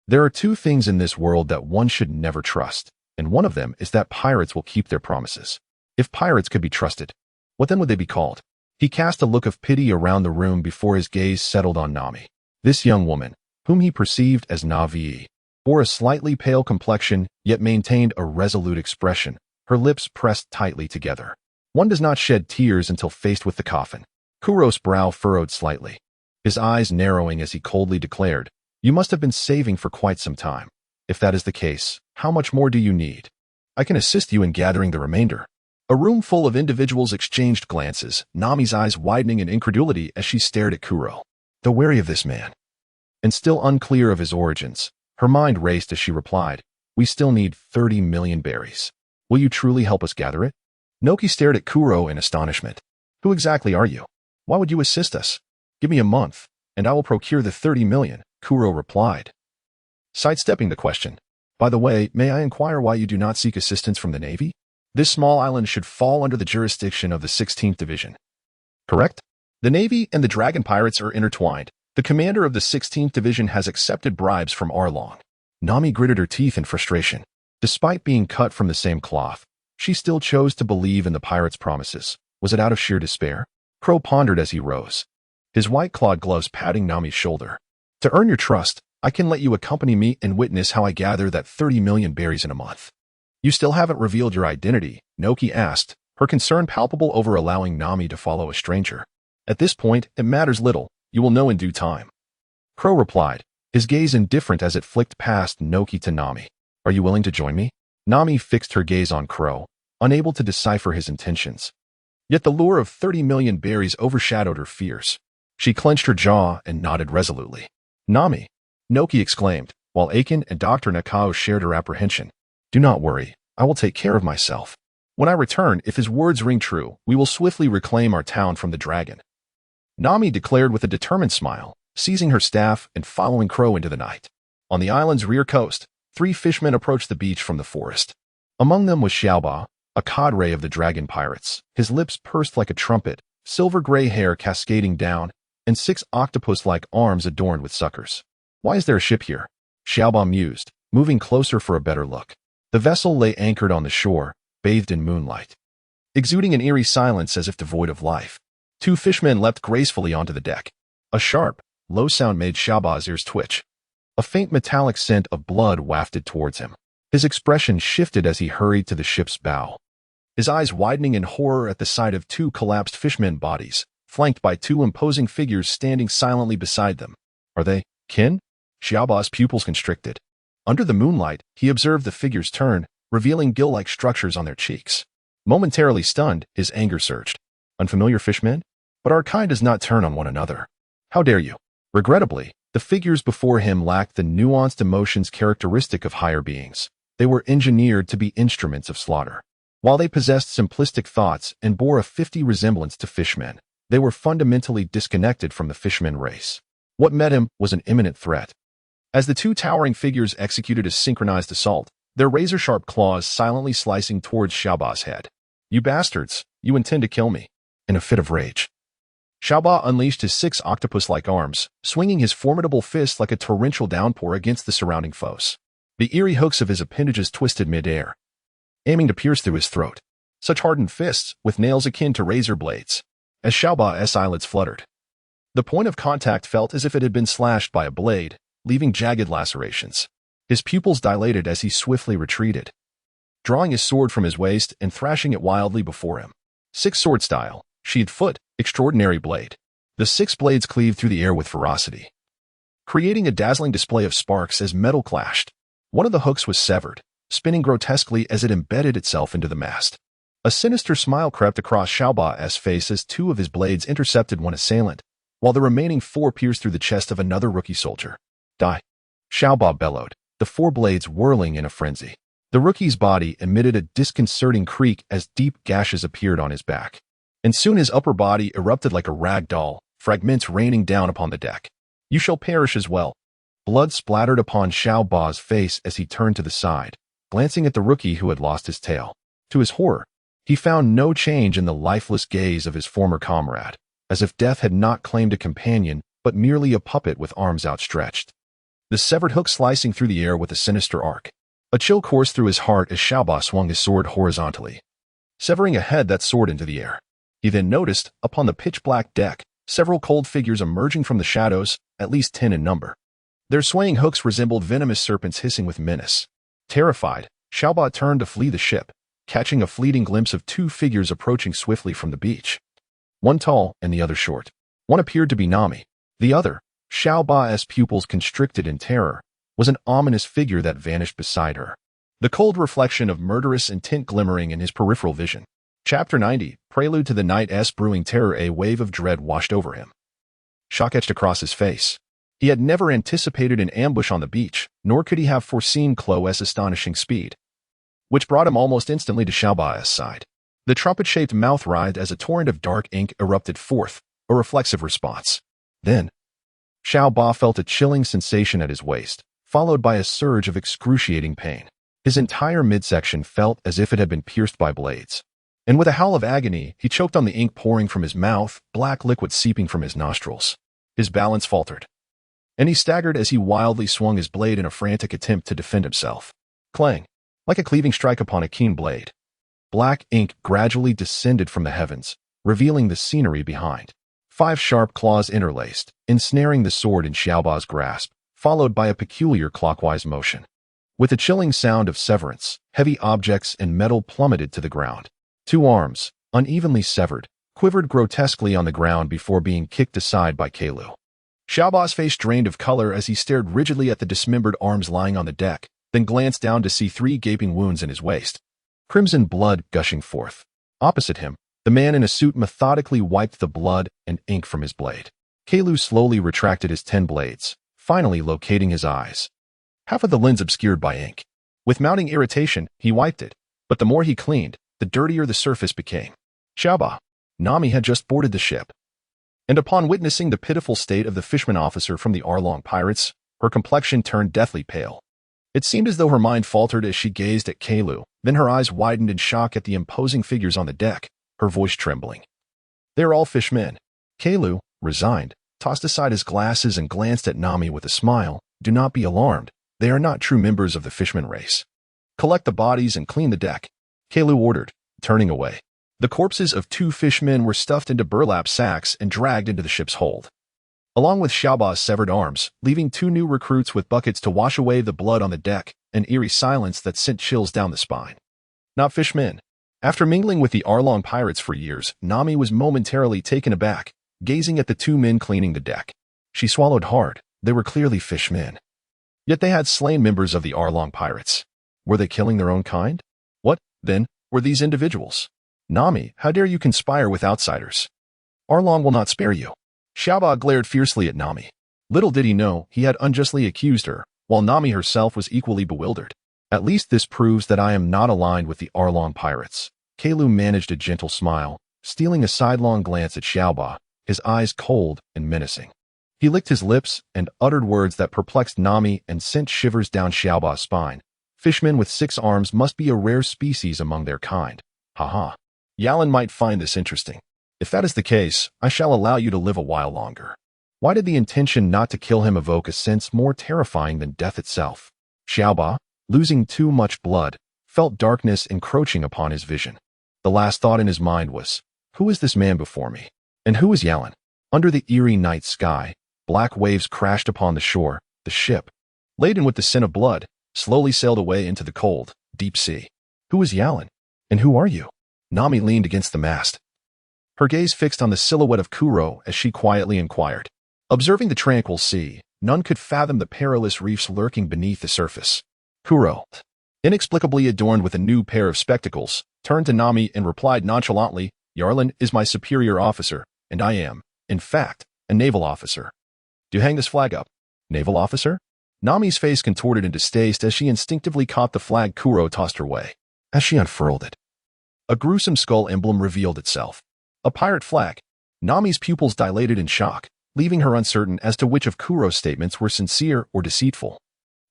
there are two things in this world that one should never trust, and one of them is that pirates will keep their promises. If pirates could be trusted, what then would they be called? He cast a look of pity around the room before his gaze settled on Nami. This young woman, whom he perceived as Navi, bore a slightly pale complexion, yet maintained a resolute expression, her lips pressed tightly together. One does not shed tears until faced with the coffin. Kuro's brow furrowed slightly, his eyes narrowing as he coldly declared, you must have been saving for quite some time. If that is the case, how much more do you need? I can assist you in gathering the remainder. A room full of individuals exchanged glances, Nami's eyes widening in incredulity as she stared at Kuro. Though wary of this man, and still unclear of his origins, her mind raced as she replied, we still need 30 million berries. Will you truly help us gather it? Noki stared at Kuro in astonishment. Who exactly are you? Why would you assist us? Give me a month, and I will procure the 30 million, Kuro replied, sidestepping the question. By the way, may I inquire why you do not seek assistance from the Navy? This small island should fall under the jurisdiction of the 16th Division. Correct? The Navy and the Dragon Pirates are intertwined. The commander of the 16th Division has accepted bribes from Arlong. Nami gritted her teeth in frustration. Despite being cut from the same cloth, She still chose to believe in the pirate's promises. Was it out of sheer despair? Crow pondered as he rose, his white-clawed gloves patting Nami's shoulder. To earn your trust, I can let you accompany me and witness how I gather that 30 million berries in a month. You still haven't revealed your identity, Noki asked, her concern palpable over allowing Nami to follow a stranger. At this point, it matters little. You will know in due time. Crow replied, his gaze indifferent as it flicked past Noki to Nami. Are you willing to join me? Nami fixed her gaze on Crow, unable to decipher his intentions. Yet the lure of 30 million berries overshadowed her fears. She clenched her jaw and nodded resolutely. Nami, Noki exclaimed, while Aiken and Dr. Nakao shared her apprehension. Do not worry, I will take care of myself. When I return, if his words ring true, we will swiftly reclaim our town from the dragon. Nami declared with a determined smile, seizing her staff and following Crow into the night. On the island's rear coast, 3 fishermen approached the beach from the forest. Among them was Xiaoba, a cadre of the dragon pirates, his lips pursed like a trumpet, silver-gray hair cascading down, and 6 octopus-like arms adorned with suckers. Why is there a ship here? Xiaoba mused, moving closer for a better look. The vessel lay anchored on the shore, bathed in moonlight, exuding an eerie silence as if devoid of life. 2 fishermen leapt gracefully onto the deck. A sharp, low sound made Xiaoba's ears twitch. A faint metallic scent of blood wafted towards him. His expression shifted as he hurried to the ship's bow, his eyes widening in horror at the sight of 2 collapsed fishermen bodies, flanked by 2 imposing figures standing silently beside them. Are they kin? Xiaoba's pupils constricted. Under the moonlight, he observed the figures turn, revealing gill-like structures on their cheeks. Momentarily stunned, his anger surged. Unfamiliar fishmen? But our kind does not turn on one another. How dare you? Regrettably, the figures before him lacked the nuanced emotions characteristic of higher beings. They were engineered to be instruments of slaughter. While they possessed simplistic thoughts and bore a 50 resemblance to fishmen, they were fundamentally disconnected from the fisherman race. What met him was an imminent threat. As the 2 towering figures executed a synchronized assault, their razor-sharp claws silently slicing towards Xiaoba's head. You bastards, you intend to kill me. In a fit of rage, Xiaoba unleashed his 6 octopus-like arms, swinging his formidable fists like a torrential downpour against the surrounding foes. The eerie hooks of his appendages twisted mid-air, aiming to pierce through his throat. Such hardened fists, with nails akin to razor blades. As Xiaoba's eyelids fluttered, the point of contact felt as if it had been slashed by a blade, leaving jagged lacerations. His pupils dilated as he swiftly retreated, drawing his sword from his waist and thrashing it wildly before him. 6 sword style, sheathed foot, extraordinary blade. The 6 blades cleaved through the air with ferocity, creating a dazzling display of sparks as metal clashed. One of the hooks was severed, spinning grotesquely as it embedded itself into the mast. A sinister smile crept across Xiaoba's face as 2 of his blades intercepted one assailant, while the remaining 4 pierced through the chest of another rookie soldier. Die! Xiaoba bellowed, the 4 blades whirling in a frenzy. The rookie's body emitted a disconcerting creak as deep gashes appeared on his back. And soon his upper body erupted like a rag doll, fragments raining down upon the deck. You shall perish as well. Blood splattered upon Xiaoba's face as he turned to the side, glancing at the rookie who had lost his tail. To his horror, he found no change in the lifeless gaze of his former comrade, as if death had not claimed a companion, but merely a puppet with arms outstretched. The severed hook slicing through the air with a sinister arc. A chill coursed through his heart as Xiaoba swung his sword horizontally, severing a head that soared into the air. He then noticed, upon the pitch-black deck, several cold figures emerging from the shadows, at least 10 in number. Their swaying hooks resembled venomous serpents hissing with menace. Terrified, Xiaoba turned to flee the ship, catching a fleeting glimpse of 2 figures approaching swiftly from the beach. One tall and the other short. One appeared to be Nami. The other, Xiaoba's pupils constricted in terror, was an ominous figure that vanished beside her, the cold reflection of murderous intent glimmering in his peripheral vision. Chapter 90, Prelude to the Night's Brewing Terror. A wave of dread washed over him, shock etched across his face. He had never anticipated an ambush on the beach, nor could he have foreseen Chloe's astonishing speed, which brought him almost instantly to Xiaoba's side. The trumpet-shaped mouth writhed as a torrent of dark ink erupted forth, a reflexive response. Then, Xiaoba felt a chilling sensation at his waist, followed by a surge of excruciating pain. His entire midsection felt as if it had been pierced by blades. And with a howl of agony, he choked on the ink pouring from his mouth, black liquid seeping from his nostrils. His balance faltered, and he staggered as he wildly swung his blade in a frantic attempt to defend himself. Clang! Like a cleaving strike upon a keen blade, black ink gradually descended from the heavens, revealing the scenery behind. 5 sharp claws interlaced, ensnaring the sword in Xiaoba's grasp, followed by a peculiar clockwise motion. With a chilling sound of severance, heavy objects and metal plummeted to the ground. 2 arms, unevenly severed, quivered grotesquely on the ground before being kicked aside by Keilu. Xiaoba's face drained of color as he stared rigidly at the dismembered arms lying on the deck, then glanced down to see 3 gaping wounds in his waist, crimson blood gushing forth. Opposite him, the man in a suit methodically wiped the blood and ink from his blade. Keilu slowly retracted his 10 blades, finally locating his eyes. Half of the lens obscured by ink. With mounting irritation, he wiped it, but the more he cleaned, the dirtier the surface became. Xiaoba. Nami had just boarded the ship, and upon witnessing the pitiful state of the fisherman officer from the Arlong pirates, her complexion turned deathly pale. It seemed as though her mind faltered as she gazed at Keilu, then her eyes widened in shock at the imposing figures on the deck, her voice trembling. "They are all fishmen." Keilu, resigned, tossed aside his glasses and glanced at Nami with a smile. "Do not be alarmed. They are not true members of the fisherman race. Collect the bodies and clean the deck," Keilu ordered, turning away. The corpses of 2 fishmen were stuffed into burlap sacks and dragged into the ship's hold, along with Xiaoba's severed arms, leaving 2 new recruits with buckets to wash away the blood on the deck, an eerie silence that sent chills down the spine. Not fishmen. After mingling with the Arlong pirates for years, Nami was momentarily taken aback, gazing at the 2 men cleaning the deck. She swallowed hard. They were clearly fishmen. Yet they had slain members of the Arlong pirates. Were they killing their own kind? What, then, were these individuals? "Nami, how dare you conspire with outsiders? Arlong will not spare you." Xiaoba glared fiercely at Nami. Little did he know, he had unjustly accused her, while Nami herself was equally bewildered. "At least this proves that I am not aligned with the Arlong pirates." Keilu managed a gentle smile, stealing a sidelong glance at Xiaoba, his eyes cold and menacing. He licked his lips and uttered words that perplexed Nami and sent shivers down Xiaoba's spine. "Fishmen with 6 arms must be a rare species among their kind. Haha. Yalan might find this interesting. If that is the case, I shall allow you to live a while longer." Why did the intention not to kill him evoke a sense more terrifying than death itself? Xiaoba, losing too much blood, felt darkness encroaching upon his vision. The last thought in his mind was, who is this man before me? And who is Yalan? Under the eerie night sky, black waves crashed upon the shore. The ship, laden with the scent of blood, slowly sailed away into the cold, deep sea. Who is Yalan? And who are you? Nami leaned against the mast, her gaze fixed on the silhouette of Kuro as she quietly inquired. Observing the tranquil sea, none could fathom the perilous reefs lurking beneath the surface. Kuro, inexplicably adorned with a new pair of spectacles, turned to Nami and replied nonchalantly, "Yarlan is my superior officer, and I am, in fact, a naval officer." "Do you hang this flag up?" "Naval officer?" Nami's face contorted in distaste as she instinctively caught the flag Kuro tossed her way. As she unfurled it, a gruesome skull emblem revealed itself. A pirate flag. Nami's pupils dilated in shock, leaving her uncertain as to which of Kuro's statements were sincere or deceitful,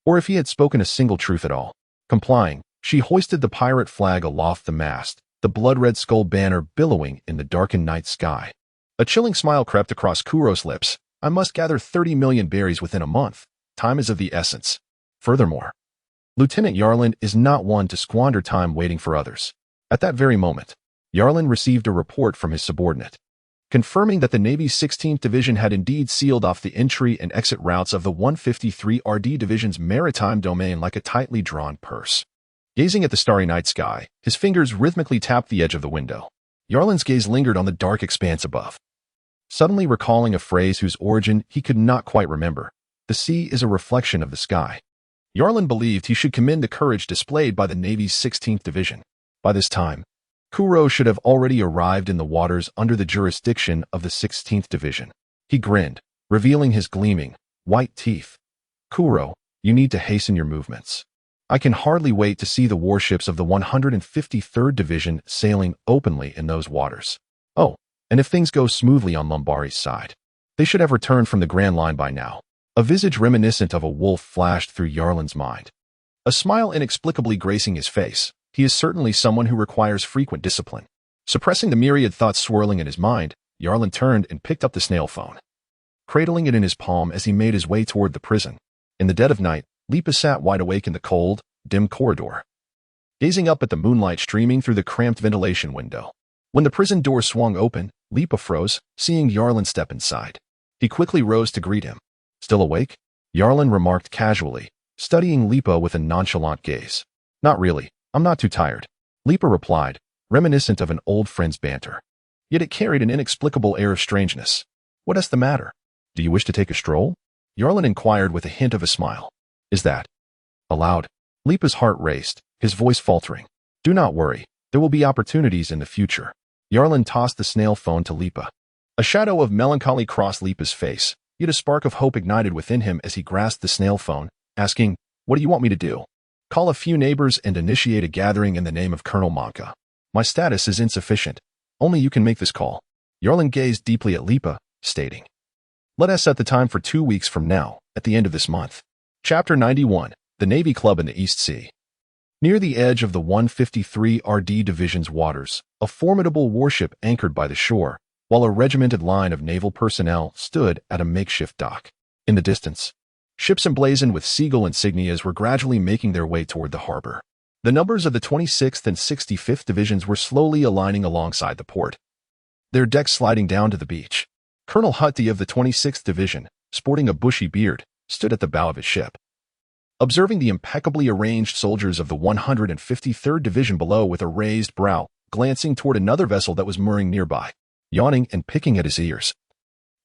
or if he had spoken a single truth at all. Complying, she hoisted the pirate flag aloft the mast, the blood-red skull banner billowing in the darkened night sky. A chilling smile crept across Kuro's lips. "I must gather 30 million berries within a month. Time is of the essence. Furthermore, Lieutenant Yarlan is not one to squander time waiting for others." At that very moment, Yarlan received a report from his subordinate, confirming that the Navy's 16th Division had indeed sealed off the entry and exit routes of the 153 RD Division's maritime domain like a tightly drawn purse. Gazing at the starry night sky, his fingers rhythmically tapped the edge of the window. Yarlan's gaze lingered on the dark expanse above, suddenly recalling a phrase whose origin he could not quite remember. The sea is a reflection of the sky. Yarlan believed he should commend the courage displayed by the Navy's 16th Division. By this time, Kuro should have already arrived in the waters under the jurisdiction of the 16th Division. He grinned, revealing his gleaming, white teeth. "Kuro, you need to hasten your movements. I can hardly wait to see the warships of the 153rd Division sailing openly in those waters. Oh, and if things go smoothly on Lombari's side, they should have returned from the Grand Line by now." A visage reminiscent of a wolf flashed through Yarlan's mind, a smile inexplicably gracing his face. He is certainly someone who requires frequent discipline. Suppressing the myriad thoughts swirling in his mind, Yarlan turned and picked up the snail phone, cradling it in his palm as he made his way toward the prison. In the dead of night, Lipa sat wide awake in the cold, dim corridor, gazing up at the moonlight streaming through the cramped ventilation window. When the prison door swung open, Lipa froze, seeing Jarlan step inside. He quickly rose to greet him. "Still awake?" Jarlan remarked casually, studying Lipa with a nonchalant gaze. "Not really. I'm not too tired," Lipa replied, reminiscent of an old friend's banter. Yet it carried an inexplicable air of strangeness. "What is the matter? Do you wish to take a stroll?" Jarlan inquired with a hint of a smile. "Is that allowed?" Lipa's heart raced, his voice faltering. "Do not worry. There will be opportunities in the future." Jarlan tossed the snail phone to Lipa. A shadow of melancholy crossed Lipa's face, yet a spark of hope ignited within him as he grasped the snail phone, asking, "What do you want me to do?" "Call a few neighbors and initiate a gathering in the name of Colonel Monka. My status is insufficient. Only you can make this call." Jarlan gazed deeply at Lipa, stating, "Let us set the time for 2 weeks from now, at the end of this month." Chapter 91, The Navy Club in the East Sea. Near the edge of the 153 RD Division's waters, a formidable warship anchored by the shore, while a regimented line of naval personnel stood at a makeshift dock. In the distance, ships emblazoned with seagull insignias were gradually making their way toward the harbor. The numbers of the 26th and 65th Divisions were slowly aligning alongside the port, their decks sliding down to the beach. Colonel Hutty of the 26th Division, sporting a bushy beard, stood at the bow of his ship. Observing the impeccably arranged soldiers of the 153rd Division below with a raised brow, glancing toward another vessel that was mooring nearby, yawning and picking at his ears.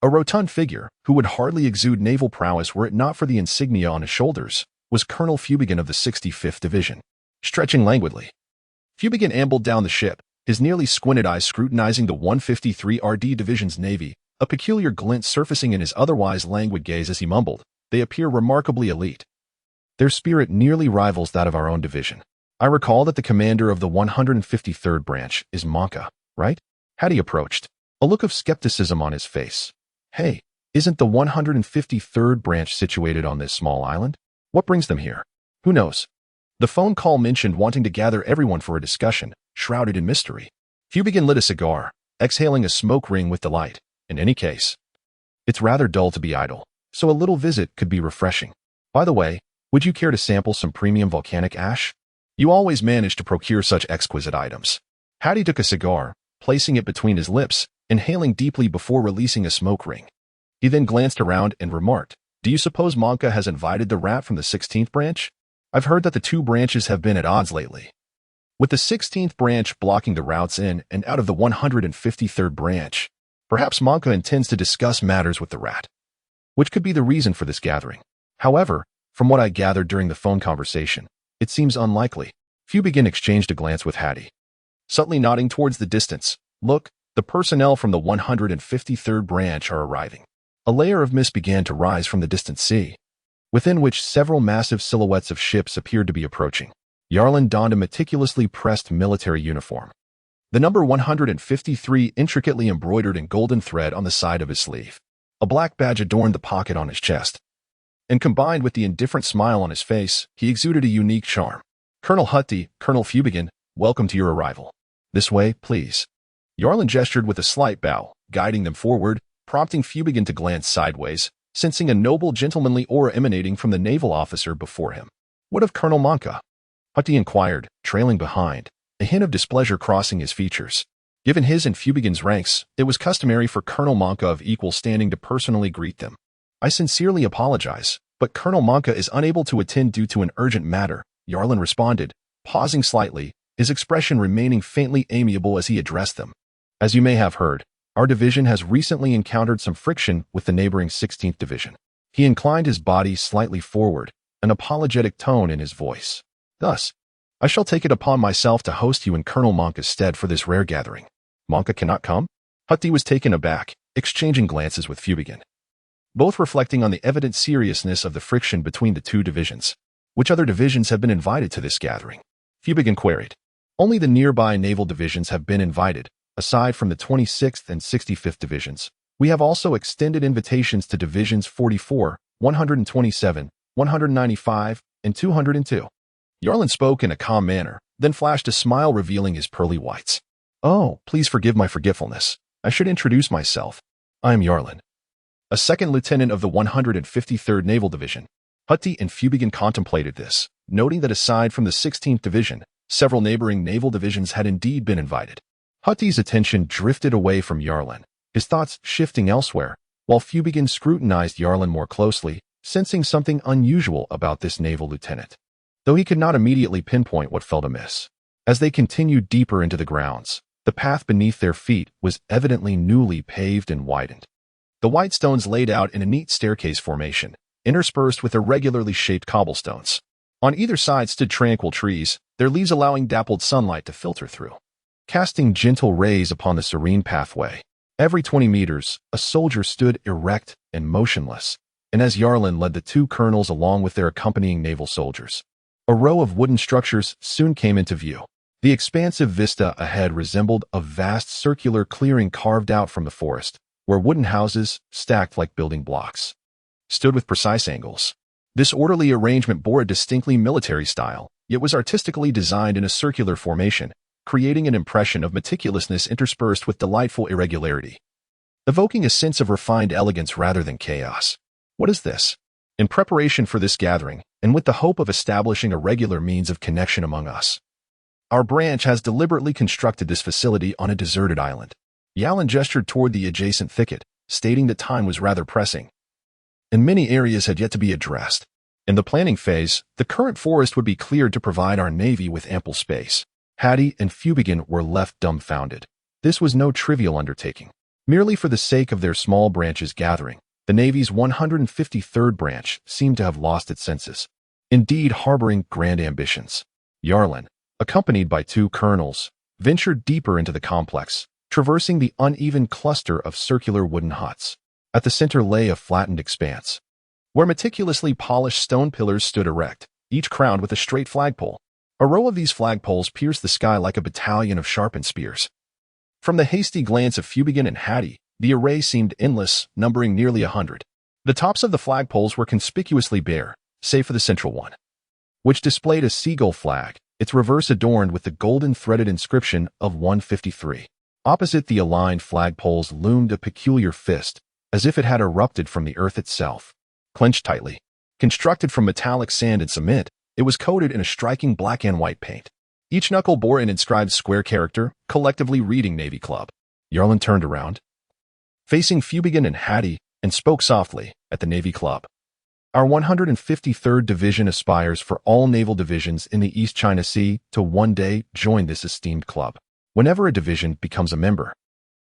A rotund figure, who would hardly exude naval prowess were it not for the insignia on his shoulders, was Colonel Fubigin of the 65th Division. Stretching languidly, Fubigin ambled down the ship, his nearly squinted eyes scrutinizing the 153 RD Division's navy, a peculiar glint surfacing in his otherwise languid gaze as he mumbled, "They appear remarkably elite. Their spirit nearly rivals that of our own division. I recall that the commander of the 153rd branch is Monka, right?" Hattie approached, a look of skepticism on his face. "Hey, isn't the 153rd branch situated on this small island? What brings them here? Who knows?" The phone call mentioned wanting to gather everyone for a discussion, shrouded in mystery. Fubigin lit a cigar, exhaling a smoke ring with delight. "In any case, it's rather dull to be idle, so a little visit could be refreshing. By the way, would you care to sample some premium volcanic ash? You always manage to procure such exquisite items." Hattie took a cigar, placing it between his lips, inhaling deeply before releasing a smoke ring. He then glanced around and remarked, "Do you suppose Monka has invited the rat from the 16th branch? I've heard that the two branches have been at odds lately, with the 16th branch blocking the routes in and out of the 153rd branch. Perhaps Monka intends to discuss matters with the rat, which could be the reason for this gathering. However, from what I gathered during the phone conversation, it seems unlikely." Fubigin exchanged a glance with Hattie, subtly nodding towards the distance. "Look, the personnel from the 153rd branch are arriving." A layer of mist began to rise from the distant sea, within which several massive silhouettes of ships appeared to be approaching. Jarlan donned a meticulously pressed military uniform, the number 153 intricately embroidered in golden thread on the side of his sleeve. A black badge adorned the pocket on his chest, and combined with the indifferent smile on his face, he exuded a unique charm. "Colonel Hutty, Colonel Fubigin, welcome to your arrival. This way, please." Jarlan gestured with a slight bow, guiding them forward, prompting Fubigin to glance sideways, sensing a noble gentlemanly aura emanating from the naval officer before him. "What of Colonel Monka?" Hutty inquired, trailing behind, a hint of displeasure crossing his features. Given his and Fubigin's ranks, it was customary for Colonel Monka of equal standing to personally greet them. "I sincerely apologize, but Colonel Monka is unable to attend due to an urgent matter," Jarlan responded, pausing slightly, his expression remaining faintly amiable as he addressed them. "As you may have heard, our division has recently encountered some friction with the neighboring 16th Division." He inclined his body slightly forward, an apologetic tone in his voice. "Thus, I shall take it upon myself to host you in Colonel Monka's stead for this rare gathering." "Monka cannot come?" Hutty was taken aback, exchanging glances with Fubigin, both reflecting on the evident seriousness of the friction between the two divisions. "Which other divisions have been invited to this gathering?" Fubigin queried. "Only the nearby naval divisions have been invited. Aside from the 26th and 65th Divisions, we have also extended invitations to Divisions 44, 127, 195, and 202. Jarlan spoke in a calm manner, then flashed a smile revealing his pearly whites. "Oh, please forgive my forgetfulness. I should introduce myself. I am Jarlan, a second lieutenant of the 153rd Naval Division." Hutty and Fubigin contemplated this, noting that aside from the 16th Division, Several neighboring naval divisions had indeed been invited. Hutti's attention drifted away from Yarlin, his thoughts shifting elsewhere, while Fubigin scrutinized Yarlin more closely, sensing something unusual about this naval lieutenant, though he could not immediately pinpoint what felt amiss. As they continued deeper into the grounds, the path beneath their feet was evidently newly paved and widened. The white stones laid out in a neat staircase formation, interspersed with irregularly shaped cobblestones. On either side stood tranquil trees, their leaves allowing dappled sunlight to filter through, casting gentle rays upon the serene pathway. Every 20 meters, a soldier stood erect and motionless, and as Yarlin led the two colonels along with their accompanying naval soldiers, a row of wooden structures soon came into view. The expansive vista ahead resembled a vast circular clearing carved out from the forest, where wooden houses, stacked like building blocks, stood with precise angles. This orderly arrangement bore a distinctly military style, yet was artistically designed in a circular formation, creating an impression of meticulousness interspersed with delightful irregularity, evoking a sense of refined elegance rather than chaos. What is this? In preparation for this gathering, and with the hope of establishing a regular means of connection among us, our branch has deliberately constructed this facility on a deserted island. Yalin gestured toward the adjacent thicket, stating that time was rather pressing, and many areas had yet to be addressed. In the planning phase, the current forest would be cleared to provide our navy with ample space. Hattie and Fubigin were left dumbfounded. This was no trivial undertaking. Merely for the sake of their small branch's gathering, the Navy's 153rd branch seemed to have lost its senses, indeed harboring grand ambitions. Yarlin, accompanied by two colonels, ventured deeper into the complex, traversing the uneven cluster of circular wooden huts. At the center lay a flattened expanse, where meticulously polished stone pillars stood erect, each crowned with a straight flagpole. A row of these flagpoles pierced the sky like a battalion of sharpened spears. From the hasty glance of Fubigin and Hattie, the array seemed endless, numbering nearly 100. The tops of the flagpoles were conspicuously bare, save for the central one, which displayed a seagull flag, its reverse adorned with the golden threaded inscription of 153. Opposite the aligned flagpoles loomed a peculiar fist, as if it had erupted from the earth itself. Clenched tightly, constructed from metallic sand and cement, it was coated in a striking black and white paint. Each knuckle bore an inscribed square character, collectively reading Navy Club. Yarlin turned around, facing Fubigin and Hattie, and spoke softly, at the Navy Club. Our 153rd Division aspires for all naval divisions in the East China Sea to one day join this esteemed club. Whenever a division becomes a member,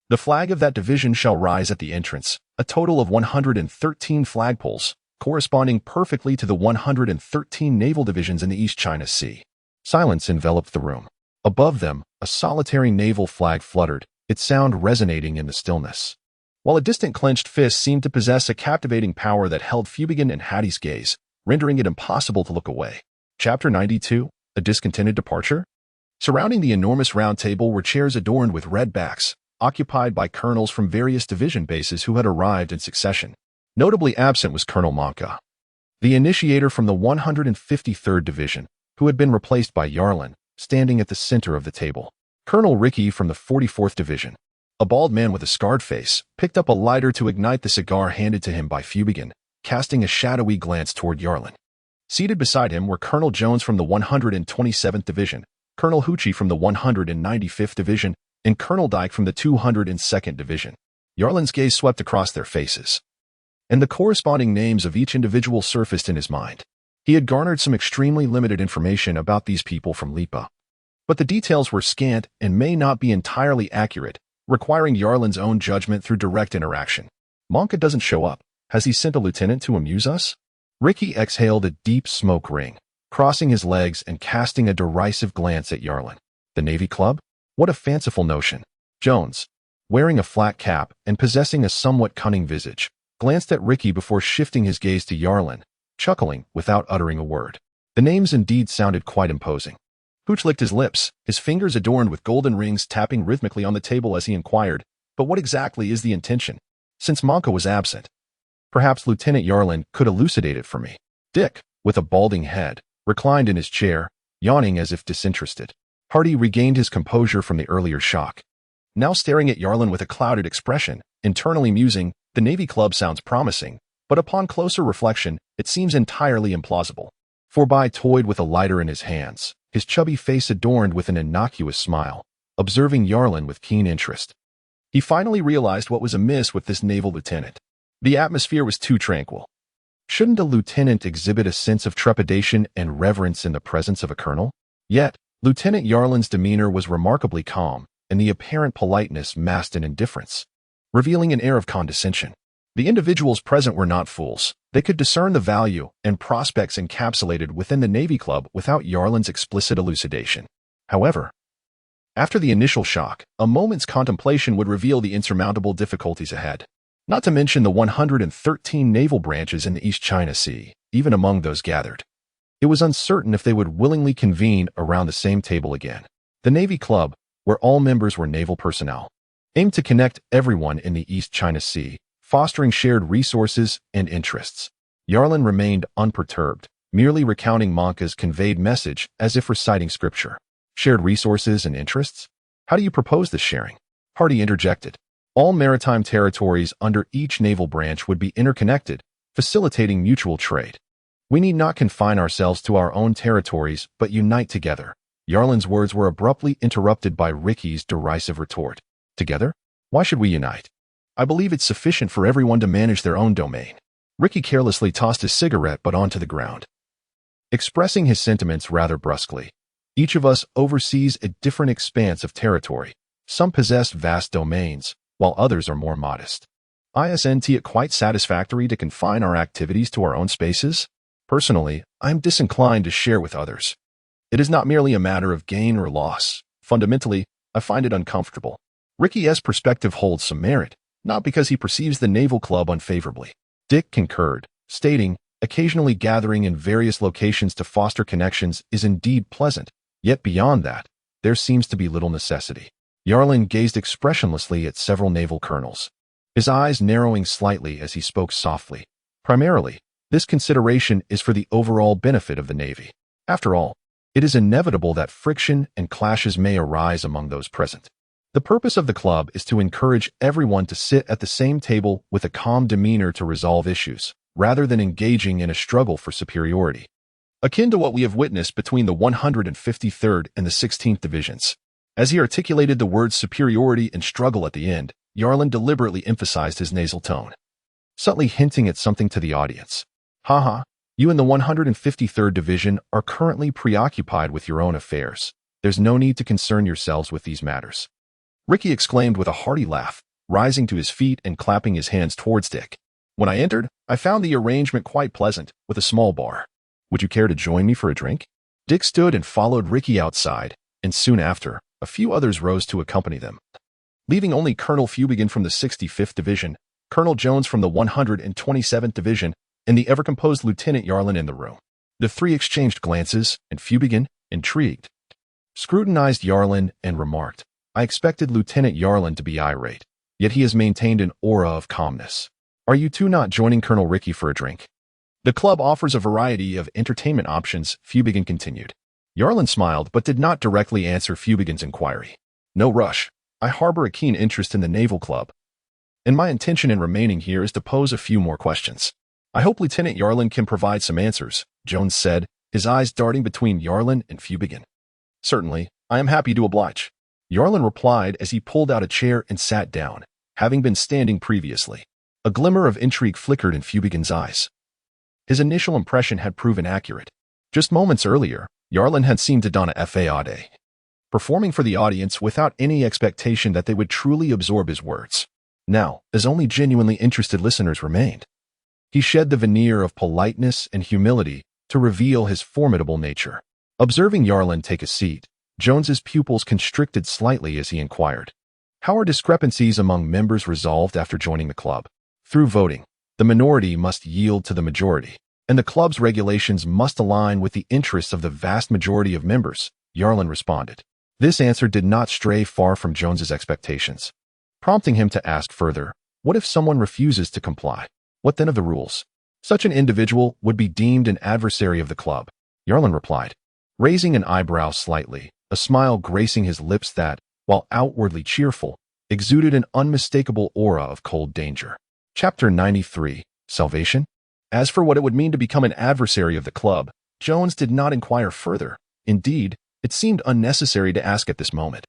the flag of that division shall rise at the entrance, a total of 113 flagpoles, corresponding perfectly to the 113 naval divisions in the East China Sea. Silence enveloped the room. Above them, a solitary naval flag fluttered, its sound resonating in the stillness, while a distant clenched fist seemed to possess a captivating power that held Fubigin and Hattie's gaze, rendering it impossible to look away. Chapter 92, A Discontented Departure? Surrounding the enormous round table were chairs adorned with red backs, occupied by colonels from various division bases who had arrived in succession. Notably absent was Colonel Monka, the initiator from the 153rd Division, who had been replaced by Yarlin, standing at the center of the table. Colonel Ricky from the 44th Division, a bald man with a scarred face, picked up a lighter to ignite the cigar handed to him by Fubigin, casting a shadowy glance toward Yarlin. Seated beside him were Colonel Jones from the 127th Division, Colonel Hucci from the 195th Division, and Colonel Dyke from the 202nd Division. Yarlin's gaze swept across their faces, and the corresponding names of each individual surfaced in his mind. He had garnered some extremely limited information about these people from Lipa, but the details were scant and may not be entirely accurate, requiring Yarlin's own judgment through direct interaction. Monka doesn't show up. Has he sent a lieutenant to amuse us? Ricky exhaled a deep smoke ring, crossing his legs and casting a derisive glance at Yarlin. The Navy Club? What a fanciful notion. Jones, wearing a flat cap and possessing a somewhat cunning visage, glanced at Ricky before shifting his gaze to Yarlin, chuckling without uttering a word. The names indeed sounded quite imposing. Hooch licked his lips, his fingers adorned with golden rings tapping rhythmically on the table as he inquired, but what exactly is the intention? Since Monka was absent, perhaps Lieutenant Yarlin could elucidate it for me. Dick, with a balding head, reclined in his chair, yawning as if disinterested. Hardy regained his composure from the earlier shock, now staring at Yarlin with a clouded expression, internally musing, the Navy Club sounds promising, but upon closer reflection, it seems entirely implausible. Forby toyed with a lighter in his hands, his chubby face adorned with an innocuous smile, observing Yarlin with keen interest. He finally realized what was amiss with this naval lieutenant. The atmosphere was too tranquil. Shouldn't a lieutenant exhibit a sense of trepidation and reverence in the presence of a colonel? Yet, Lieutenant Yarlin's demeanor was remarkably calm, and the apparent politeness masked an indifference, revealing an air of condescension. The individuals present were not fools. They could discern the value and prospects encapsulated within the Navy Club without Yarlin's explicit elucidation. However, after the initial shock, a moment's contemplation would reveal the insurmountable difficulties ahead. Not to mention the 113 naval branches in the East China Sea, even among those gathered. It was uncertain if they would willingly convene around the same table again. The Navy Club, where all members were naval personnel, aimed to connect everyone in the East China Sea, fostering shared resources and interests. Yarlin remained unperturbed, merely recounting Monka's conveyed message as if reciting scripture. Shared resources and interests? How do you propose this sharing? Hardy interjected. All maritime territories under each naval branch would be interconnected, facilitating mutual trade. We need not confine ourselves to our own territories, but unite together. Yarlin's words were abruptly interrupted by Ricky's derisive retort. Together? Why should we unite? I believe it's sufficient for everyone to manage their own domain. Ricky carelessly tossed his cigarette butt onto the ground, expressing his sentiments rather brusquely. Each of us oversees a different expanse of territory. Some possess vast domains, while others are more modest. Isn't it quite satisfactory to confine our activities to our own spaces? Personally, I am disinclined to share with others. It is not merely a matter of gain or loss. Fundamentally, I find it uncomfortable. Ricky's perspective holds some merit, not because he perceives the Naval Club unfavorably. Dick concurred, stating, occasionally gathering in various locations to foster connections is indeed pleasant, yet beyond that, there seems to be little necessity. Yarlin gazed expressionlessly at several naval colonels, his eyes narrowing slightly as he spoke softly. Primarily, this consideration is for the overall benefit of the Navy. After all, it is inevitable that friction and clashes may arise among those present. The purpose of the club is to encourage everyone to sit at the same table with a calm demeanor to resolve issues, rather than engaging in a struggle for superiority, akin to what we have witnessed between the 153rd and the 16th Divisions. As he articulated the words superiority and struggle at the end, Yarlin deliberately emphasized his nasal tone, subtly hinting at something to the audience. Haha, you in the 153rd Division are currently preoccupied with your own affairs. There's no need to concern yourselves with these matters. Ricky exclaimed with a hearty laugh, rising to his feet and clapping his hands towards Dick. When I entered, I found the arrangement quite pleasant, with a small bar. Would you care to join me for a drink? Dick stood and followed Ricky outside, and soon after, a few others rose to accompany them, leaving only Colonel Fubigin from the 65th Division, Colonel Jones from the 127th Division, and the ever-composed Lieutenant Yarlin in the room. The three exchanged glances, and Fubigin, intrigued, scrutinized Yarlin and remarked, I expected Lieutenant Yarlin to be irate, yet he has maintained an aura of calmness. Are you two not joining Colonel Ricky for a drink? The club offers a variety of entertainment options, Fubigin continued. Yarlin smiled but did not directly answer Fubigin's inquiry. No rush. I harbor a keen interest in the Naval Club, and my intention in remaining here is to pose a few more questions. I hope Lieutenant Yarlin can provide some answers, Jones said, his eyes darting between Yarlin and Fubigin. Certainly, I am happy to oblige. Yarlin replied as he pulled out a chair and sat down, having been standing previously. A glimmer of intrigue flickered in Fubigin's eyes. His initial impression had proven accurate. Just moments earlier, Yarlin had seemed to don a fade, performing for the audience without any expectation that they would truly absorb his words. Now, as only genuinely interested listeners remained, he shed the veneer of politeness and humility to reveal his formidable nature. Observing Yarlin take a seat, Jones's pupils constricted slightly as he inquired, how are discrepancies among members resolved after joining the club? Through voting. The minority must yield to the majority, and the club's regulations must align with the interests of the vast majority of members, Yarlin responded. This answer did not stray far from Jones's expectations, prompting him to ask further, what if someone refuses to comply? What then of the rules? Such an individual would be deemed an adversary of the club, Yarlin replied, raising an eyebrow slightly, a smile gracing his lips that, while outwardly cheerful, exuded an unmistakable aura of cold danger. Chapter 93, Salvation? As for what it would mean to become an adversary of the club, Jones did not inquire further. Indeed, It seemed unnecessary to ask at this moment.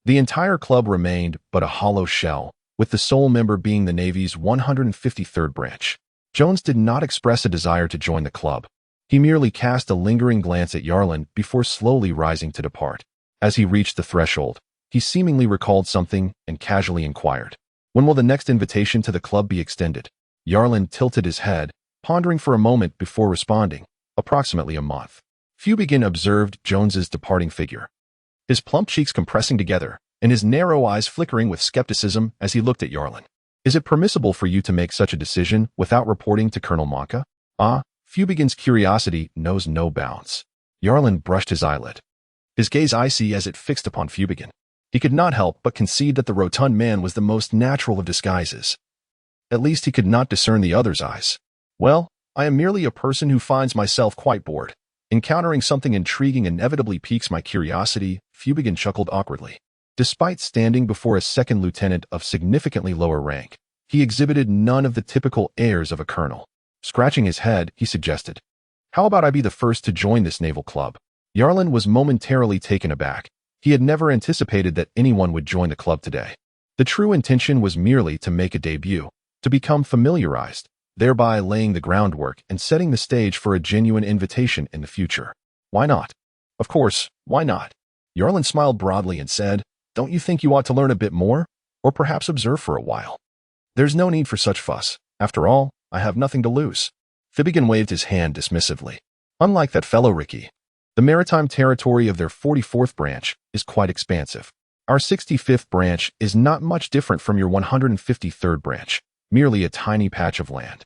The entire club remained but a hollow shell, with the sole member being the Navy's 153rd branch. Jones did not express a desire to join the club. He merely cast a lingering glance at Yarlin before slowly rising to depart. As he reached the threshold, he seemingly recalled something and casually inquired, "When will the next invitation to the club be extended?" Yarlin tilted his head, pondering for a moment before responding, "Approximately a month." Fubigin observed Jones's departing figure, his plump cheeks compressing together and his narrow eyes flickering with skepticism as he looked at Yarlin. "Is it permissible for you to make such a decision without reporting to Colonel Monka?" Fubigin's curiosity knows no bounds. Yarlin brushed his eyelid, his gaze icy as it fixed upon Fubigin. He could not help but concede that the rotund man was the most natural of disguises. At least he could not discern the other's eyes. "Well, I am merely a person who finds myself quite bored. Encountering something intriguing inevitably piques my curiosity," Fubigin chuckled awkwardly. Despite standing before a second lieutenant of significantly lower rank, he exhibited none of the typical airs of a colonel. Scratching his head, he suggested, "How about I be the first to join this naval club?" Yarlin was momentarily taken aback. He had never anticipated that anyone would join the club today. The true intention was merely to make a debut, to become familiarized, thereby laying the groundwork and setting the stage for a genuine invitation in the future. Why not? Of course, why not? Yarlin smiled broadly and said, "Don't you think you ought to learn a bit more? Or perhaps observe for a while? There's no need for such fuss. After all, I have nothing to lose." Fibigin waved his hand dismissively. "Unlike that fellow Ricky, the maritime territory of their 44th branch is quite expansive. Our 65th branch is not much different from your 153rd branch, merely a tiny patch of land.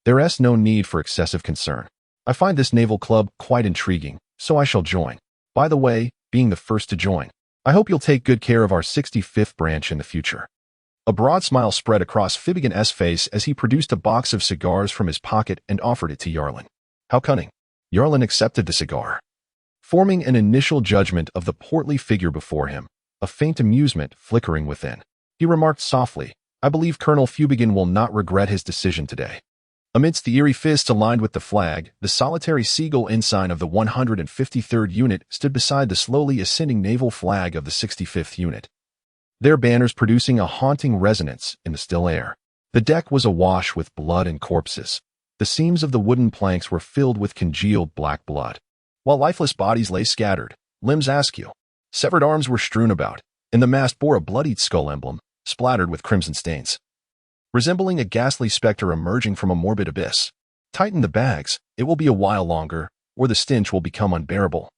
There's no need for excessive concern. I find this naval club quite intriguing, so I shall join. By the way, being the first to join, I hope you'll take good care of our 65th branch in the future." A broad smile spread across Fibigin's face as he produced a box of cigars from his pocket and offered it to Yarlin. "How cunning." Yarlin accepted the cigar, forming an initial judgment of the portly figure before him, a faint amusement flickering within. He remarked softly, "I believe Colonel Fubigin will not regret his decision today." Amidst the eerie fists aligned with the flag, the solitary seagull ensign of the 153rd Unit stood beside the slowly ascending naval flag of the 65th Unit, their banners producing a haunting resonance in the still air. The deck was awash with blood and corpses. The seams of the wooden planks were filled with congealed black blood, while lifeless bodies lay scattered, limbs askew. Severed arms were strewn about, and the mast bore a bloodied skull emblem, splattered with crimson stains, resembling a ghastly specter emerging from a morbid abyss. "Tighten the bags, it will be a while longer, or the stench will become unbearable."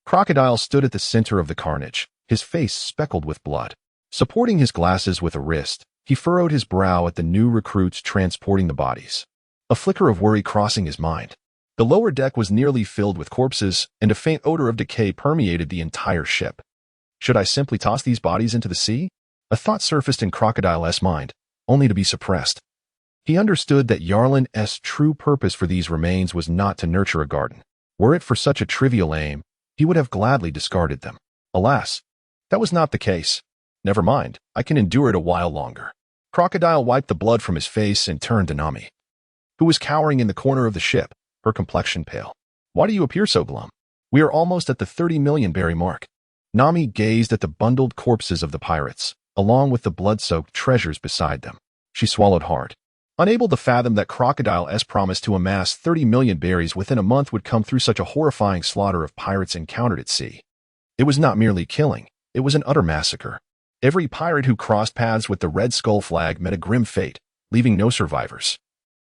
Crocodile stood at the center of the carnage, his face speckled with blood. Supporting his glasses with a wrist, he furrowed his brow at the new recruits transporting the bodies, a flicker of worry crossing his mind. The lower deck was nearly filled with corpses, and a faint odor of decay permeated the entire ship. Should I simply toss these bodies into the sea? A thought surfaced in Crocodile's mind, only to be suppressed. He understood that Yarlin's true purpose for these remains was not to nurture a garden. Were it for such a trivial aim, he would have gladly discarded them. Alas, that was not the case. "Never mind, I can endure it a while longer." Crocodile wiped the blood from his face and turned to Nami, who was cowering in the corner of the ship, her complexion pale. "Why do you appear so glum? We are almost at the 30 million berry mark." Nami gazed at the bundled corpses of the pirates, along with the blood-soaked treasures beside them. She swallowed hard, unable to fathom that Crocodile's promise to amass 30 million berries within a month would come through such a horrifying slaughter of pirates encountered at sea. It was not merely killing, it was an utter massacre. Every pirate who crossed paths with the Red Skull flag met a grim fate, leaving no survivors,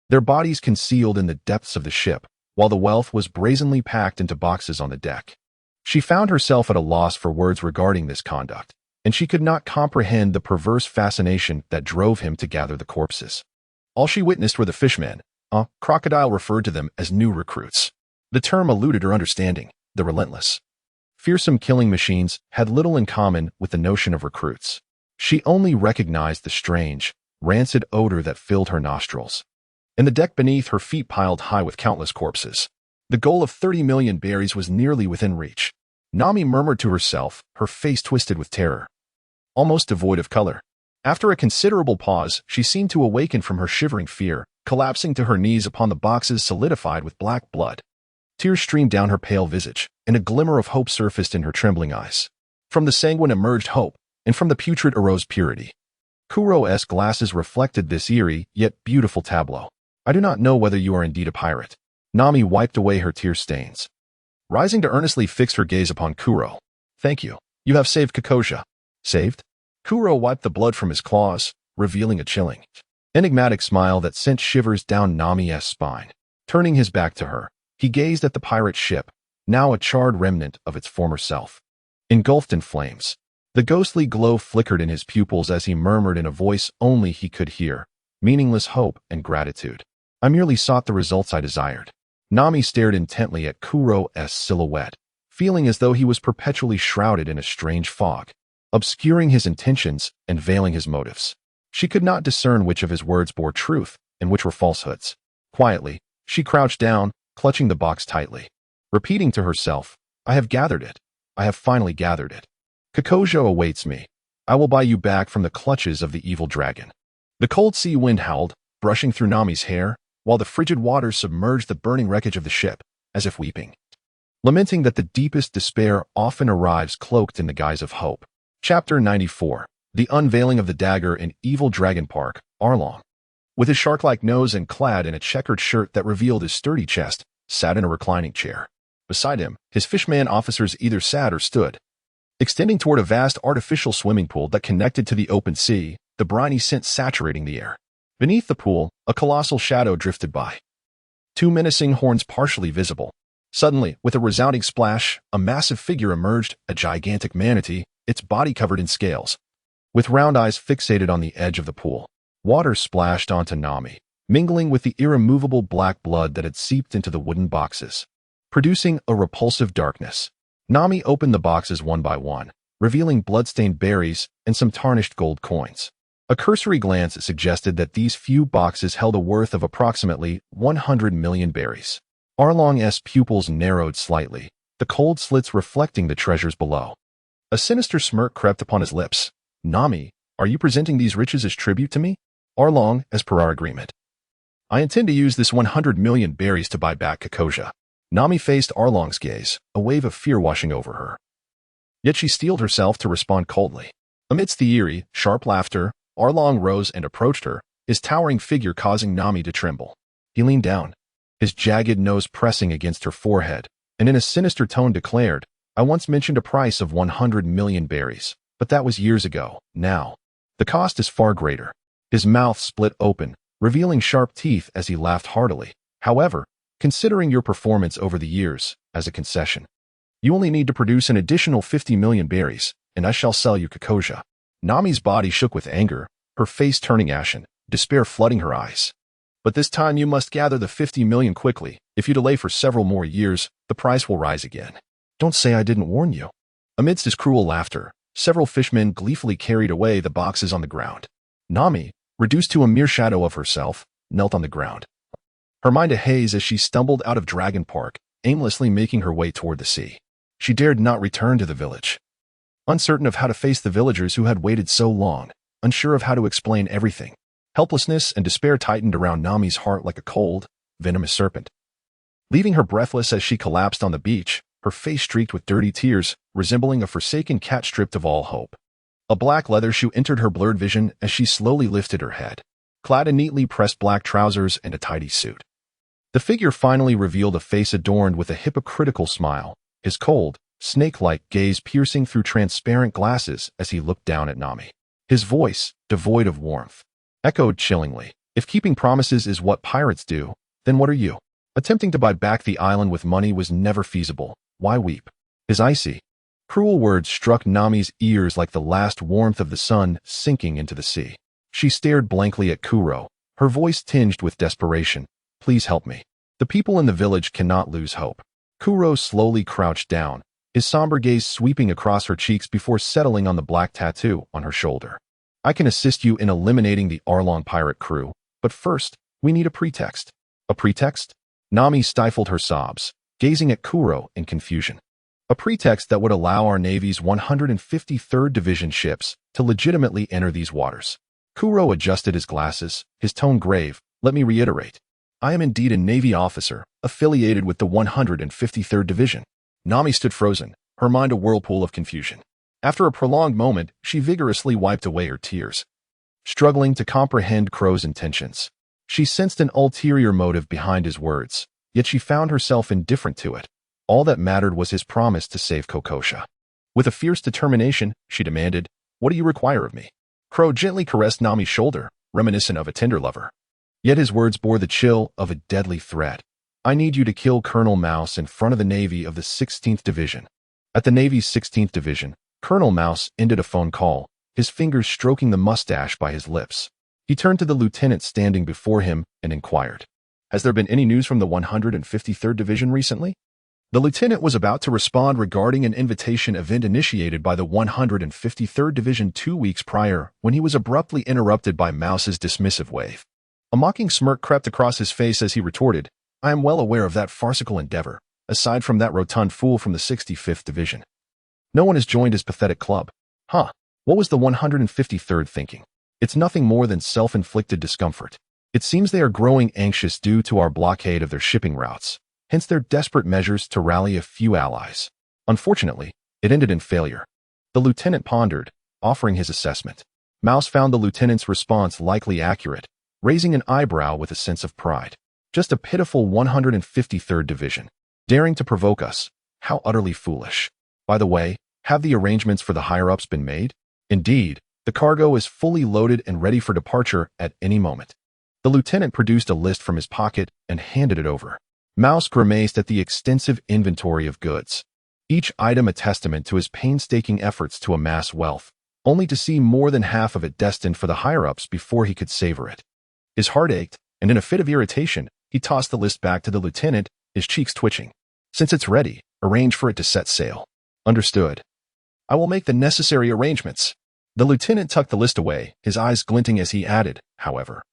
their bodies concealed in the depths of the ship, while the wealth was brazenly packed into boxes on the deck. She found herself at a loss for words regarding this conduct, and she could not comprehend the perverse fascination that drove him to gather the corpses. All she witnessed were the fishmen. Crocodile referred to them as new recruits. The term eluded her understanding. The relentless, fearsome killing machines had little in common with the notion of recruits. She only recognized the strange, rancid odor that filled her nostrils. And the deck beneath her feet piled high with countless corpses. The goal of 30 million berries was nearly within reach. Nami murmured to herself, her face twisted with terror, almost devoid of color. After a considerable pause, she seemed to awaken from her shivering fear, collapsing to her knees upon the boxes solidified with black blood. Tears streamed down her pale visage. and a glimmer of hope surfaced in her trembling eyes. From the sanguine emerged hope, and from the putrid arose purity. Kuro's glasses reflected this eerie, yet beautiful tableau. I do not know whether you are indeed a pirate. Nami wiped away her tear stains. Rising to earnestly fix her gaze upon Kuro. Thank you. You have saved Kakoja. Saved? Kuro wiped the blood from his claws, revealing a chilling, enigmatic smile that sent shivers down Nami's spine. Turning his back to her, he gazed at the pirate ship, now a charred remnant of its former self. Engulfed in flames, the ghostly glow flickered in his pupils as he murmured in a voice only he could hear, meaningless hope and gratitude. I merely sought the results I desired. Nami stared intently at Kuro's silhouette, feeling as though he was perpetually shrouded in a strange fog, obscuring his intentions and veiling his motives. She could not discern which of his words bore truth and which were falsehoods. Quietly, she crouched down, clutching the box tightly, repeating to herself, I have gathered it. I have finally gathered it. Kakoja awaits me. I will buy you back from the clutches of the evil dragon. The cold sea wind howled, brushing through Nami's hair, while the frigid waters submerged the burning wreckage of the ship, as if weeping, lamenting that the deepest despair often arrives cloaked in the guise of hope. Chapter 94. The Unveiling of the Dagger in Evil Dragon Park, Arlong. With his shark-like nose and clad in a checkered shirt that revealed his sturdy chest, sat in a reclining chair. Beside him, his fishman officers either sat or stood, extending toward a vast artificial swimming pool that connected to the open sea, the briny scent saturating the air. Beneath the pool, a colossal shadow drifted by, two menacing horns partially visible. Suddenly, with a resounding splash, a massive figure emerged, a gigantic manatee, its body covered in scales, with round eyes fixated on the edge of the pool. Water splashed onto Nami, mingling with the irremovable black blood that had seeped into the wooden boxes, producing a repulsive darkness. Nami opened the boxes one by one, revealing blood-stained berries and some tarnished gold coins. A cursory glance suggested that these few boxes held a worth of approximately 100 million berries. Arlong's pupils narrowed slightly, the cold slits reflecting the treasures below. A sinister smirk crept upon his lips. Nami, are you presenting these riches as tribute to me? Arlong, as per our agreement. I intend to use this 100 million berries to buy back Kakoja. Nami faced Arlong's gaze, a wave of fear washing over her. Yet she steeled herself to respond coldly. Amidst the eerie, sharp laughter, Arlong rose and approached her, his towering figure causing Nami to tremble. He leaned down, his jagged nose pressing against her forehead, and in a sinister tone declared, I once mentioned a price of 100 million berries, but that was years ago. Now, the cost is far greater. His mouth split open, revealing sharp teeth as he laughed heartily. However, considering your performance over the years, as a concession, you only need to produce an additional 50 million berries, and I shall sell you Kakoja. Nami's body shook with anger, her face turning ashen, despair flooding her eyes. But this time you must gather the 50 million quickly. If you delay for several more years, the price will rise again. Don't say I didn't warn you. Amidst his cruel laughter, several fishmen gleefully carried away the boxes on the ground. Nami, reduced to a mere shadow of herself, knelt on the ground, her mind a haze as she stumbled out of Dragon Park, aimlessly making her way toward the sea. She dared not return to the village, uncertain of how to face the villagers who had waited so long, unsure of how to explain everything. Helplessness and despair tightened around Nami's heart like a cold, venomous serpent, leaving her breathless as she collapsed on the beach, her face streaked with dirty tears, resembling a forsaken cat stripped of all hope. A black leather shoe entered her blurred vision as she slowly lifted her head, clad in neatly pressed black trousers and a tidy suit. The figure finally revealed a face adorned with a hypocritical smile, his cold, snake-like gaze piercing through transparent glasses as he looked down at Nami. His voice, devoid of warmth, echoed chillingly. If keeping promises is what pirates do, then what are you? Attempting to buy back the island with money was never feasible. Why weep? His icy, cruel words struck Nami's ears like the last warmth of the sun sinking into the sea. She stared blankly at Kuro, her voice tinged with desperation. Please help me. The people in the village cannot lose hope. Kuro slowly crouched down, his somber gaze sweeping across her cheeks before settling on the black tattoo on her shoulder. I can assist you in eliminating the Arlong pirate crew, but first, we need a pretext. A pretext? Nami stifled her sobs, gazing at Kuro in confusion. A pretext that would allow our Navy's 153rd Division ships to legitimately enter these waters. Kuro adjusted his glasses, his tone grave. Let me reiterate. I am indeed a Navy officer, affiliated with the 153rd Division. Nami stood frozen, her mind a whirlpool of confusion. After a prolonged moment, she vigorously wiped away her tears, struggling to comprehend Crow's intentions. She sensed an ulterior motive behind his words, yet she found herself indifferent to it. All that mattered was his promise to save Kokosha. With a fierce determination, she demanded, "What do you require of me?" Crow gently caressed Nami's shoulder, reminiscent of a tender lover. Yet his words bore the chill of a deadly threat. "I need you to kill Colonel Mouse in front of the Navy of the 16th Division." At the Navy's 16th Division, Colonel Mouse ended a phone call, his fingers stroking the mustache by his lips. He turned to the lieutenant standing before him and inquired, "Has there been any news from the 153rd Division recently?" The lieutenant was about to respond regarding an invitation event initiated by the 153rd Division 2 weeks prior when he was abruptly interrupted by Mouse's dismissive wave. A mocking smirk crept across his face as he retorted, "I am well aware of that farcical endeavor, aside from that rotund fool from the 65th Division. No one has joined his pathetic club." Huh. What was the 153rd thinking? It's nothing more than self-inflicted discomfort. It seems they are growing anxious due to our blockade of their shipping routes, hence their desperate measures to rally a few allies. Unfortunately, it ended in failure. The lieutenant pondered, offering his assessment. Mouse found the lieutenant's response likely accurate, raising an eyebrow with a sense of pride. Just a pitiful 153rd Division, daring to provoke us. How utterly foolish. By the way, have the arrangements for the higher-ups been made? Indeed, the cargo is fully loaded and ready for departure at any moment. The lieutenant produced a list from his pocket and handed it over. Mouse grimaced at the extensive inventory of goods, each item a testament to his painstaking efforts to amass wealth, only to see more than half of it destined for the higher-ups before he could savor it. His heart ached, and in a fit of irritation, he tossed the list back to the lieutenant, his cheeks twitching. "Since it's ready, arrange for it to set sail." "Understood. I will make the necessary arrangements." The lieutenant tucked the list away, his eyes glinting as he added, however,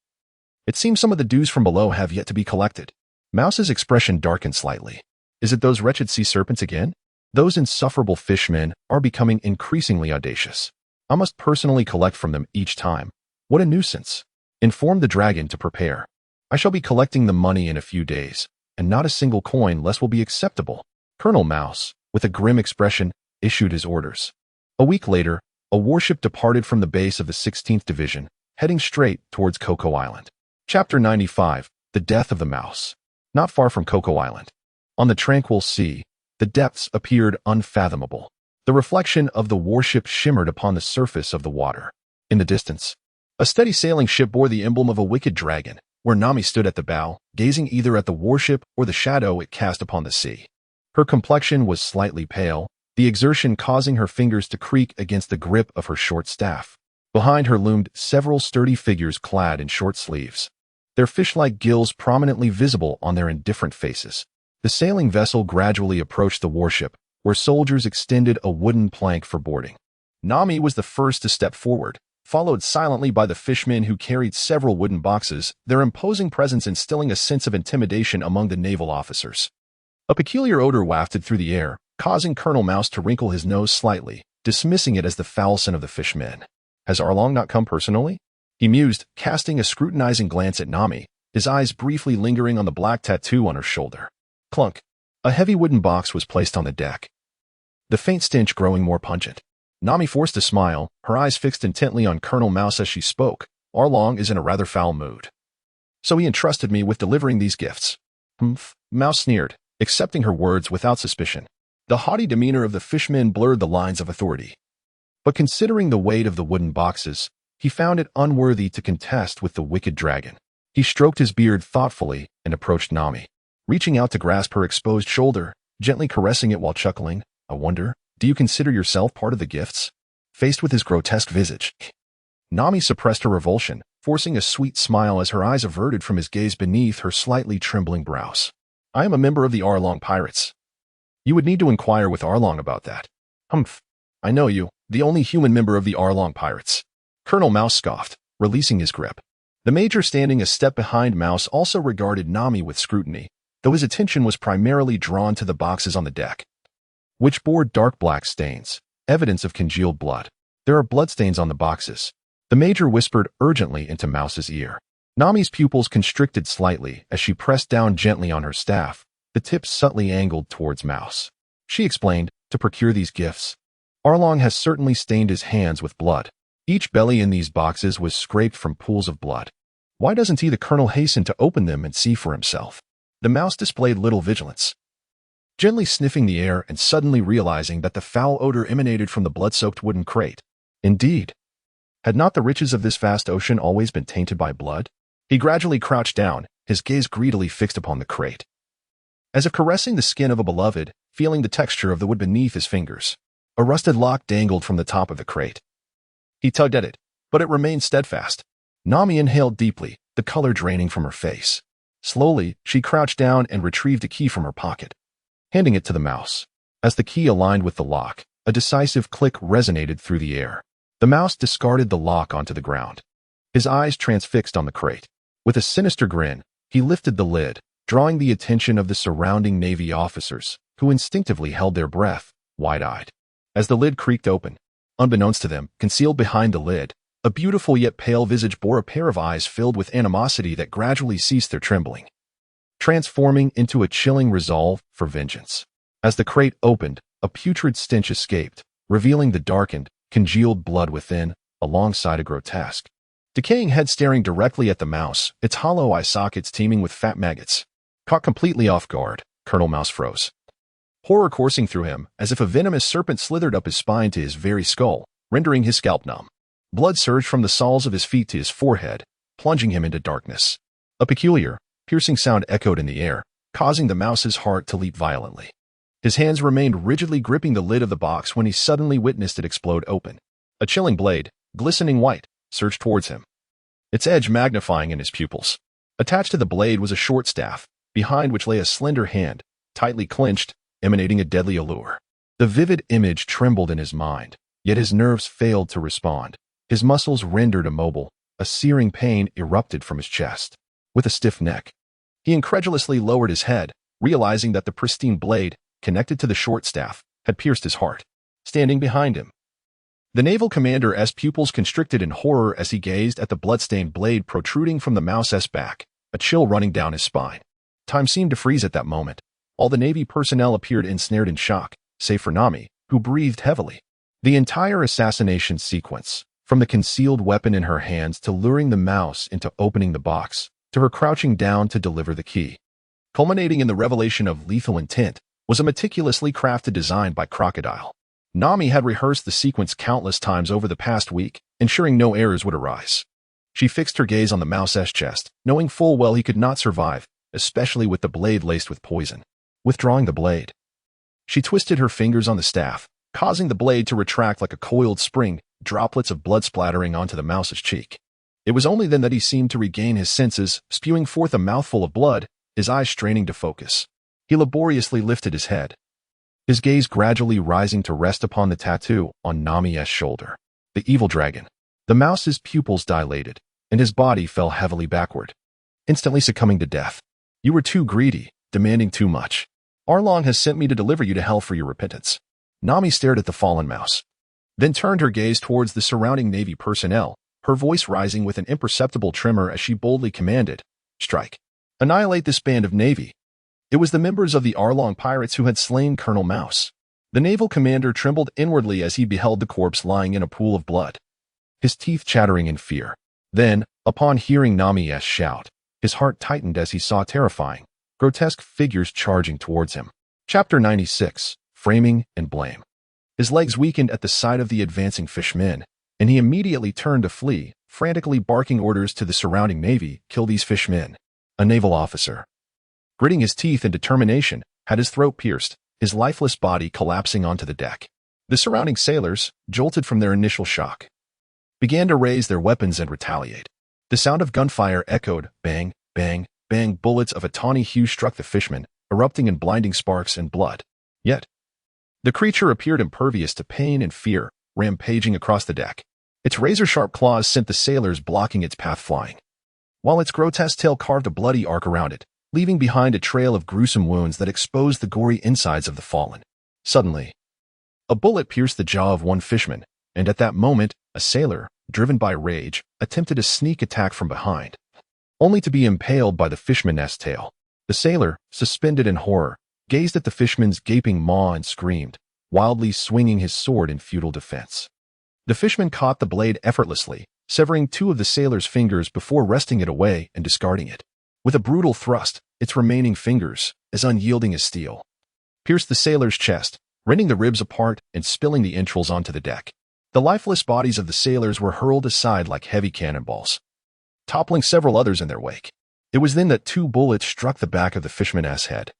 "It seems some of the dues from below have yet to be collected." Mouse's expression darkened slightly. "Is it those wretched sea serpents again? Those insufferable fishmen are becoming increasingly audacious. I must personally collect from them each time. What a nuisance. Inform the dragon to prepare. I shall be collecting the money in a few days, and not a single coin less will be acceptable." Colonel Mouse, with a grim expression, issued his orders. A week later, a warship departed from the base of the 16th Division, heading straight towards Coco Island. Chapter 95, The Death of the Mouse. Not far from Coco Island, on the tranquil sea, the depths appeared unfathomable. The reflection of the warship shimmered upon the surface of the water. In the distance, a steady sailing ship bore the emblem of a wicked dragon, where Nami stood at the bow, gazing either at the warship or the shadow it cast upon the sea. Her complexion was slightly pale, the exertion causing her fingers to creak against the grip of her short staff. Behind her loomed several sturdy figures clad in short sleeves, their fish-like gills prominently visible on their indifferent faces. The sailing vessel gradually approached the warship, where soldiers extended a wooden plank for boarding. Nami was the first to step forward, followed silently by the fishmen who carried several wooden boxes, their imposing presence instilling a sense of intimidation among the naval officers. A peculiar odor wafted through the air, causing Colonel Mouse to wrinkle his nose slightly, dismissing it as the foul scent of the fishmen. "Has Arlong not come personally?" he mused, casting a scrutinizing glance at Nami, his eyes briefly lingering on the black tattoo on her shoulder. Clunk. A heavy wooden box was placed on the deck, the faint stench growing more pungent. Nami forced a smile, her eyes fixed intently on Colonel Mouse as she spoke. "Arlong is in a rather foul mood, so he entrusted me with delivering these gifts." "Humph," Mouse sneered, accepting her words without suspicion. The haughty demeanor of the fishmen blurred the lines of authority. But considering the weight of the wooden boxes, he found it unworthy to contest with the wicked dragon. He stroked his beard thoughtfully and approached Nami, reaching out to grasp her exposed shoulder, gently caressing it while chuckling. "I wonder, do you consider yourself part of the gifts?" Faced with his grotesque visage, Nami suppressed her revulsion, forcing a sweet smile as her eyes averted from his gaze beneath her slightly trembling brows. "I am a member of the Arlong Pirates. You would need to inquire with Arlong about that." "Humph. I know you, the only human member of the Arlong Pirates." Colonel Mouse scoffed, releasing his grip. The major standing a step behind Mouse also regarded Nami with scrutiny, though his attention was primarily drawn to the boxes on the deck, which bore dark black stains, evidence of congealed blood. "There are bloodstains on the boxes," the major whispered urgently into Mouse's ear. Nami's pupils constricted slightly as she pressed down gently on her staff, the tips subtly angled towards Mouse. she explained, to procure these gifts. Arlong has certainly stained his hands with blood. Each belly in these boxes was scraped from pools of blood. Why doesn't he, the colonel, hasten to open them and see for himself? The mouse displayed little vigilance, gently sniffing the air and suddenly realizing that the foul odor emanated from the blood-soaked wooden crate. Indeed, had not the riches of this vast ocean always been tainted by blood? He gradually crouched down, his gaze greedily fixed upon the crate, as if caressing the skin of a beloved, feeling the texture of the wood beneath his fingers. A rusted lock dangled from the top of the crate. He tugged at it, but it remained steadfast. Nami inhaled deeply, the color draining from her face. Slowly, she crouched down and retrieved a key from her pocket, handing it to the mouse. As the key aligned with the lock, a decisive click resonated through the air. The mouse discarded the lock onto the ground, his eyes transfixed on the crate. With a sinister grin, he lifted the lid, drawing the attention of the surrounding Navy officers, who instinctively held their breath, wide-eyed. As the lid creaked open, unbeknownst to them, concealed behind the lid, a beautiful yet pale visage bore a pair of eyes filled with animosity that gradually ceased their trembling, transforming into a chilling resolve for vengeance. As the crate opened, a putrid stench escaped, revealing the darkened, congealed blood within, alongside a grotesque, decaying head staring directly at the mouse, its hollow eye sockets teeming with fat maggots. Caught completely off guard, Colonel Mouse froze, horror coursing through him as if a venomous serpent slithered up his spine to his very skull, rendering his scalp numb. Blood surged from the soles of his feet to his forehead, plunging him into darkness. A peculiar, piercing sound echoed in the air, causing the mouse's heart to leap violently. His hands remained rigidly gripping the lid of the box when he suddenly witnessed it explode open. A chilling blade, glistening white, surged towards him, its edge magnifying in his pupils. Attached to the blade was a short staff, behind which lay a slender hand, tightly clenched, emanating a deadly allure. The vivid image trembled in his mind, yet his nerves failed to respond. His muscles rendered immobile, a searing pain erupted from his chest. With a stiff neck, he incredulously lowered his head, realizing that the pristine blade, connected to the short staff, had pierced his heart. Standing behind him, the naval commander's pupils constricted in horror as he gazed at the blood-stained blade protruding from the mouse's back, a chill running down his spine. Time seemed to freeze at that moment. All the Navy personnel appeared ensnared in shock, save for Nami, who breathed heavily. The entire assassination sequence, from the concealed weapon in her hands to luring the mouse into opening the box, to her crouching down to deliver the key, culminating in the revelation of lethal intent, was a meticulously crafted design by Crocodile. Nami had rehearsed the sequence countless times over the past week, ensuring no errors would arise. She fixed her gaze on the mouse's chest, knowing full well he could not survive, especially with the blade laced with poison. Withdrawing the blade, she twisted her fingers on the staff, causing the blade to retract like a coiled spring, droplets of blood splattering onto the mouse's cheek. It was only then that he seemed to regain his senses, spewing forth a mouthful of blood, his eyes straining to focus. He laboriously lifted his head, his gaze gradually rising to rest upon the tattoo on Nami's shoulder. The evil dragon. The mouse's pupils dilated, and his body fell heavily backward, instantly succumbing to death. You were too greedy, demanding too much. Arlong has sent me to deliver you to hell for your repentance. Nami stared at the fallen mouse, then turned her gaze towards the surrounding Navy personnel, her voice rising with an imperceptible tremor as she boldly commanded, "Strike. Annihilate this band of Navy." It was the members of the Arlong pirates who had slain Colonel Mouse. The naval commander trembled inwardly as he beheld the corpse lying in a pool of blood, his teeth chattering in fear. Then, upon hearing Nami's shout, his heart tightened as he saw terrifying, grotesque figures charging towards him. Chapter 96. Framing and Blame. His legs weakened at the sight of the advancing fishmen, and he immediately turned to flee, frantically barking orders to the surrounding Navy, "Kill these fishmen." A naval officer, gritting his teeth in determination, had his throat pierced, his lifeless body collapsing onto the deck. The surrounding sailors, jolted from their initial shock, began to raise their weapons and retaliate. The sound of gunfire echoed, bang, bang, bang. Bullets of a tawny hue struck the fisherman, erupting in blinding sparks and blood. Yet, the creature appeared impervious to pain and fear, rampaging across the deck. Its razor-sharp claws sent the sailors blocking its path flying, while its grotesque tail carved a bloody arc around it, leaving behind a trail of gruesome wounds that exposed the gory insides of the fallen. Suddenly, a bullet pierced the jaw of one fisherman, and at that moment, a sailor, driven by rage, attempted a sneak attack from behind, only to be impaled by the fisherman's tail. The sailor, suspended in horror, gazed at the fishman's gaping maw and screamed, wildly swinging his sword in futile defense. The fishman caught the blade effortlessly, severing two of the sailor's fingers before wresting it away and discarding it. With a brutal thrust, its remaining fingers, as unyielding as steel, pierced the sailor's chest, rending the ribs apart and spilling the entrails onto the deck. The lifeless bodies of the sailors were hurled aside like heavy cannonballs, toppling several others in their wake. It was then that two bullets struck the back of the fishman's head.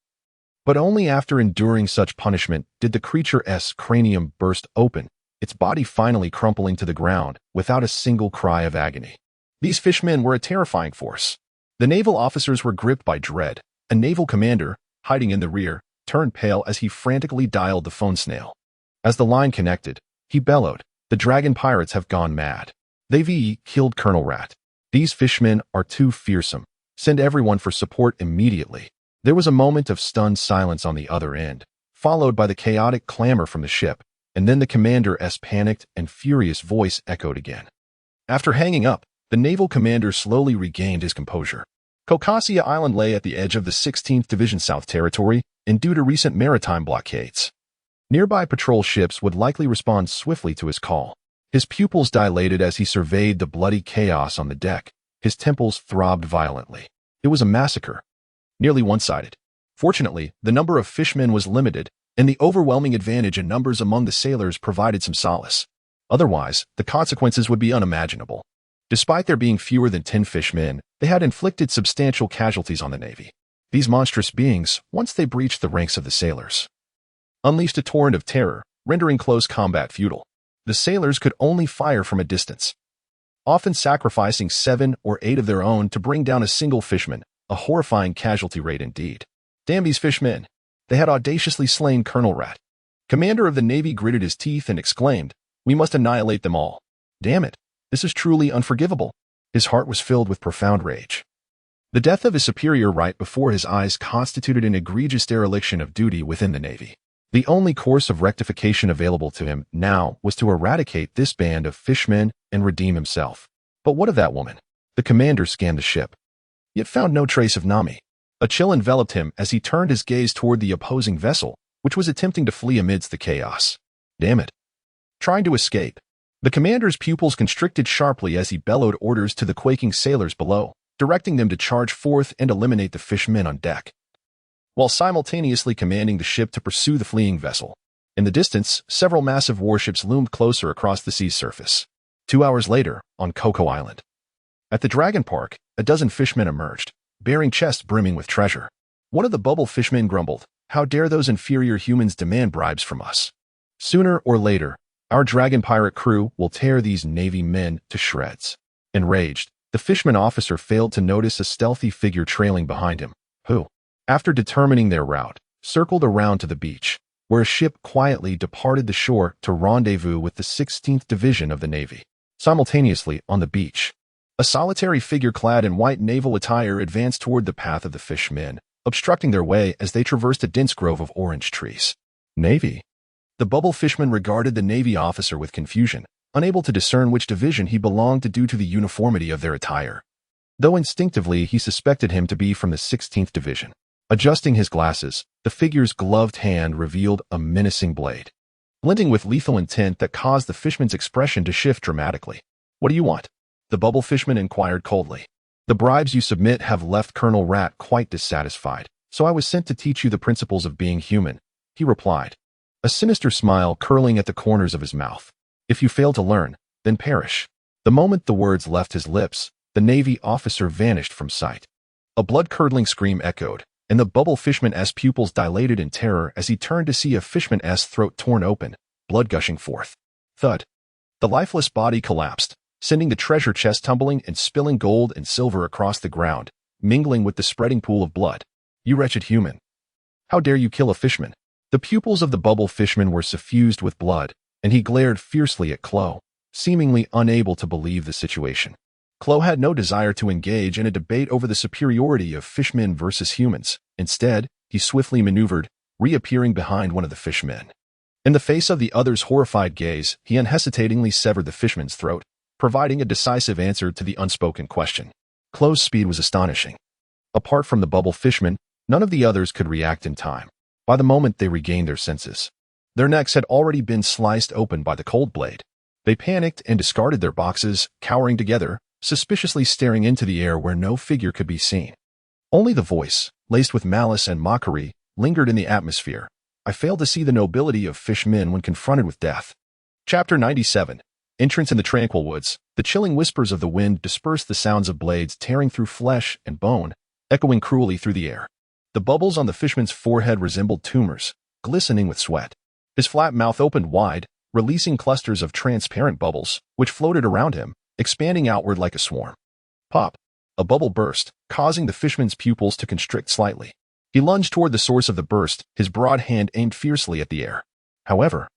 But only after enduring such punishment did the creature's cranium burst open, its body finally crumpling to the ground without a single cry of agony. These fishmen were a terrifying force. The naval officers were gripped by dread. A naval commander, hiding in the rear, turned pale as he frantically dialed the phone snail. As the line connected, he bellowed, "The dragon pirates have gone mad. They've killed Colonel Rat. These fishmen are too fearsome. Send everyone for support immediately." There was a moment of stunned silence on the other end, followed by the chaotic clamor from the ship, and then the commander's panicked and furious voice echoed again. After hanging up, the naval commander slowly regained his composure. Coalesce Island lay at the edge of the 16th Division South Territory, and due to recent maritime blockades, nearby patrol ships would likely respond swiftly to his call. His pupils dilated as he surveyed the bloody chaos on the deck. His temples throbbed violently. It was a massacre, nearly one-sided. Fortunately, the number of fishmen was limited, and the overwhelming advantage in numbers among the sailors provided some solace. Otherwise, the consequences would be unimaginable. Despite there being fewer than 10 fishmen, they had inflicted substantial casualties on the Navy. These monstrous beings, once they breached the ranks of the sailors, unleashed a torrent of terror, rendering close combat futile. The sailors could only fire from a distance, often sacrificing 7 or 8 of their own to bring down a single fishman, a horrifying casualty rate indeed. Damn these fishmen! They had audaciously slain Colonel Rat. Commander of the Navy gritted his teeth and exclaimed, "We must annihilate them all. Damn it! This is truly unforgivable." His heart was filled with profound rage. The death of his superior right before his eyes constituted an egregious dereliction of duty within the Navy. The only course of rectification available to him now was to eradicate this band of fishmen and redeem himself. But what of that woman? The commander scanned the ship, yet found no trace of Nami. A chill enveloped him as he turned his gaze toward the opposing vessel, which was attempting to flee amidst the chaos. Damn it! Trying to escape. The commander's pupils constricted sharply as he bellowed orders to the quaking sailors below, directing them to charge forth and eliminate the fishmen on deck, while simultaneously commanding the ship to pursue the fleeing vessel. In the distance, several massive warships loomed closer across the sea's surface. 2 hours later, on Coco Island, at the Dragon Park, a dozen fishmen emerged, bearing chests brimming with treasure. One of the bubble fishmen grumbled, "How dare those inferior humans demand bribes from us? Sooner or later, our dragon pirate crew will tear these Navy men to shreds." Enraged, the fishman officer failed to notice a stealthy figure trailing behind him, who, after determining their route, circled around to the beach, where a ship quietly departed the shore to rendezvous with the 16th Division of the Navy. Simultaneously, on the beach, a solitary figure clad in white naval attire advanced toward the path of the fishmen, obstructing their way as they traversed a dense grove of orange trees. Navy? The bubble fishman regarded the Navy officer with confusion, unable to discern which division he belonged to due to the uniformity of their attire, though instinctively he suspected him to be from the 16th Division. Adjusting his glasses, the figure's gloved hand revealed a menacing blade, blending with lethal intent that caused the fishman's expression to shift dramatically. "What do you want?" the bubble fishman inquired coldly. "The bribes you submit have left Colonel Rat quite dissatisfied, so I was sent to teach you the principles of being human," he replied, a sinister smile curling at the corners of his mouth. "If you fail to learn, then perish." The moment the words left his lips, the Navy officer vanished from sight. A blood-curdling scream echoed, and the bubble fishman's pupils dilated in terror as he turned to see a fishman's throat torn open, blood gushing forth. Thud. The lifeless body collapsed, sending the treasure chest tumbling and spilling gold and silver across the ground, mingling with the spreading pool of blood. "You wretched human! How dare you kill a fishman?" The pupils of the bubble fishman were suffused with blood, and he glared fiercely at Chloe, seemingly unable to believe the situation. Chloe had no desire to engage in a debate over the superiority of fishmen versus humans. Instead, he swiftly maneuvered, reappearing behind one of the fishmen. In the face of the other's horrified gaze, he unhesitatingly severed the fishman's throat, providing a decisive answer to the unspoken question. Chloe's speed was astonishing. Apart from the bubble fishman, none of the others could react in time. by the moment they regained their senses. Their necks had already been sliced open by the cold blade. They panicked and discarded their boxes, cowering together, suspiciously staring into the air where no figure could be seen. Only the voice, laced with malice and mockery, lingered in the atmosphere. I failed to see the nobility of fishmen when confronted with death. Chapter 97. Entrance in the tranquil woods. The chilling whispers of the wind dispersed the sounds of blades tearing through flesh and bone, echoing cruelly through the air. The bubbles on the fishman's forehead resembled tumors, glistening with sweat. His flat mouth opened wide, releasing clusters of transparent bubbles, which floated around him, expanding outward like a swarm. Pop! A bubble burst, causing the fishman's pupils to constrict slightly. He lunged toward the source of the burst, his broad hand aimed fiercely at the air. However,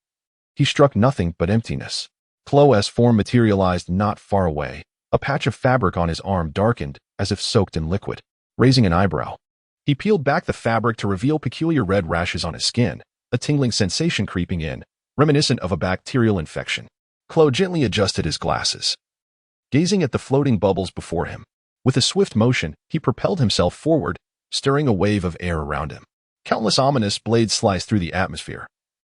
he struck nothing but emptiness. Coalesce's form materialized not far away. A patch of fabric on his arm darkened, as if soaked in liquid, raising an eyebrow. He peeled back the fabric to reveal peculiar red rashes on his skin, a tingling sensation creeping in, reminiscent of a bacterial infection. Chloe gently adjusted his glasses, gazing at the floating bubbles before him. With a swift motion, he propelled himself forward, stirring a wave of air around him. Countless ominous blades sliced through the atmosphere,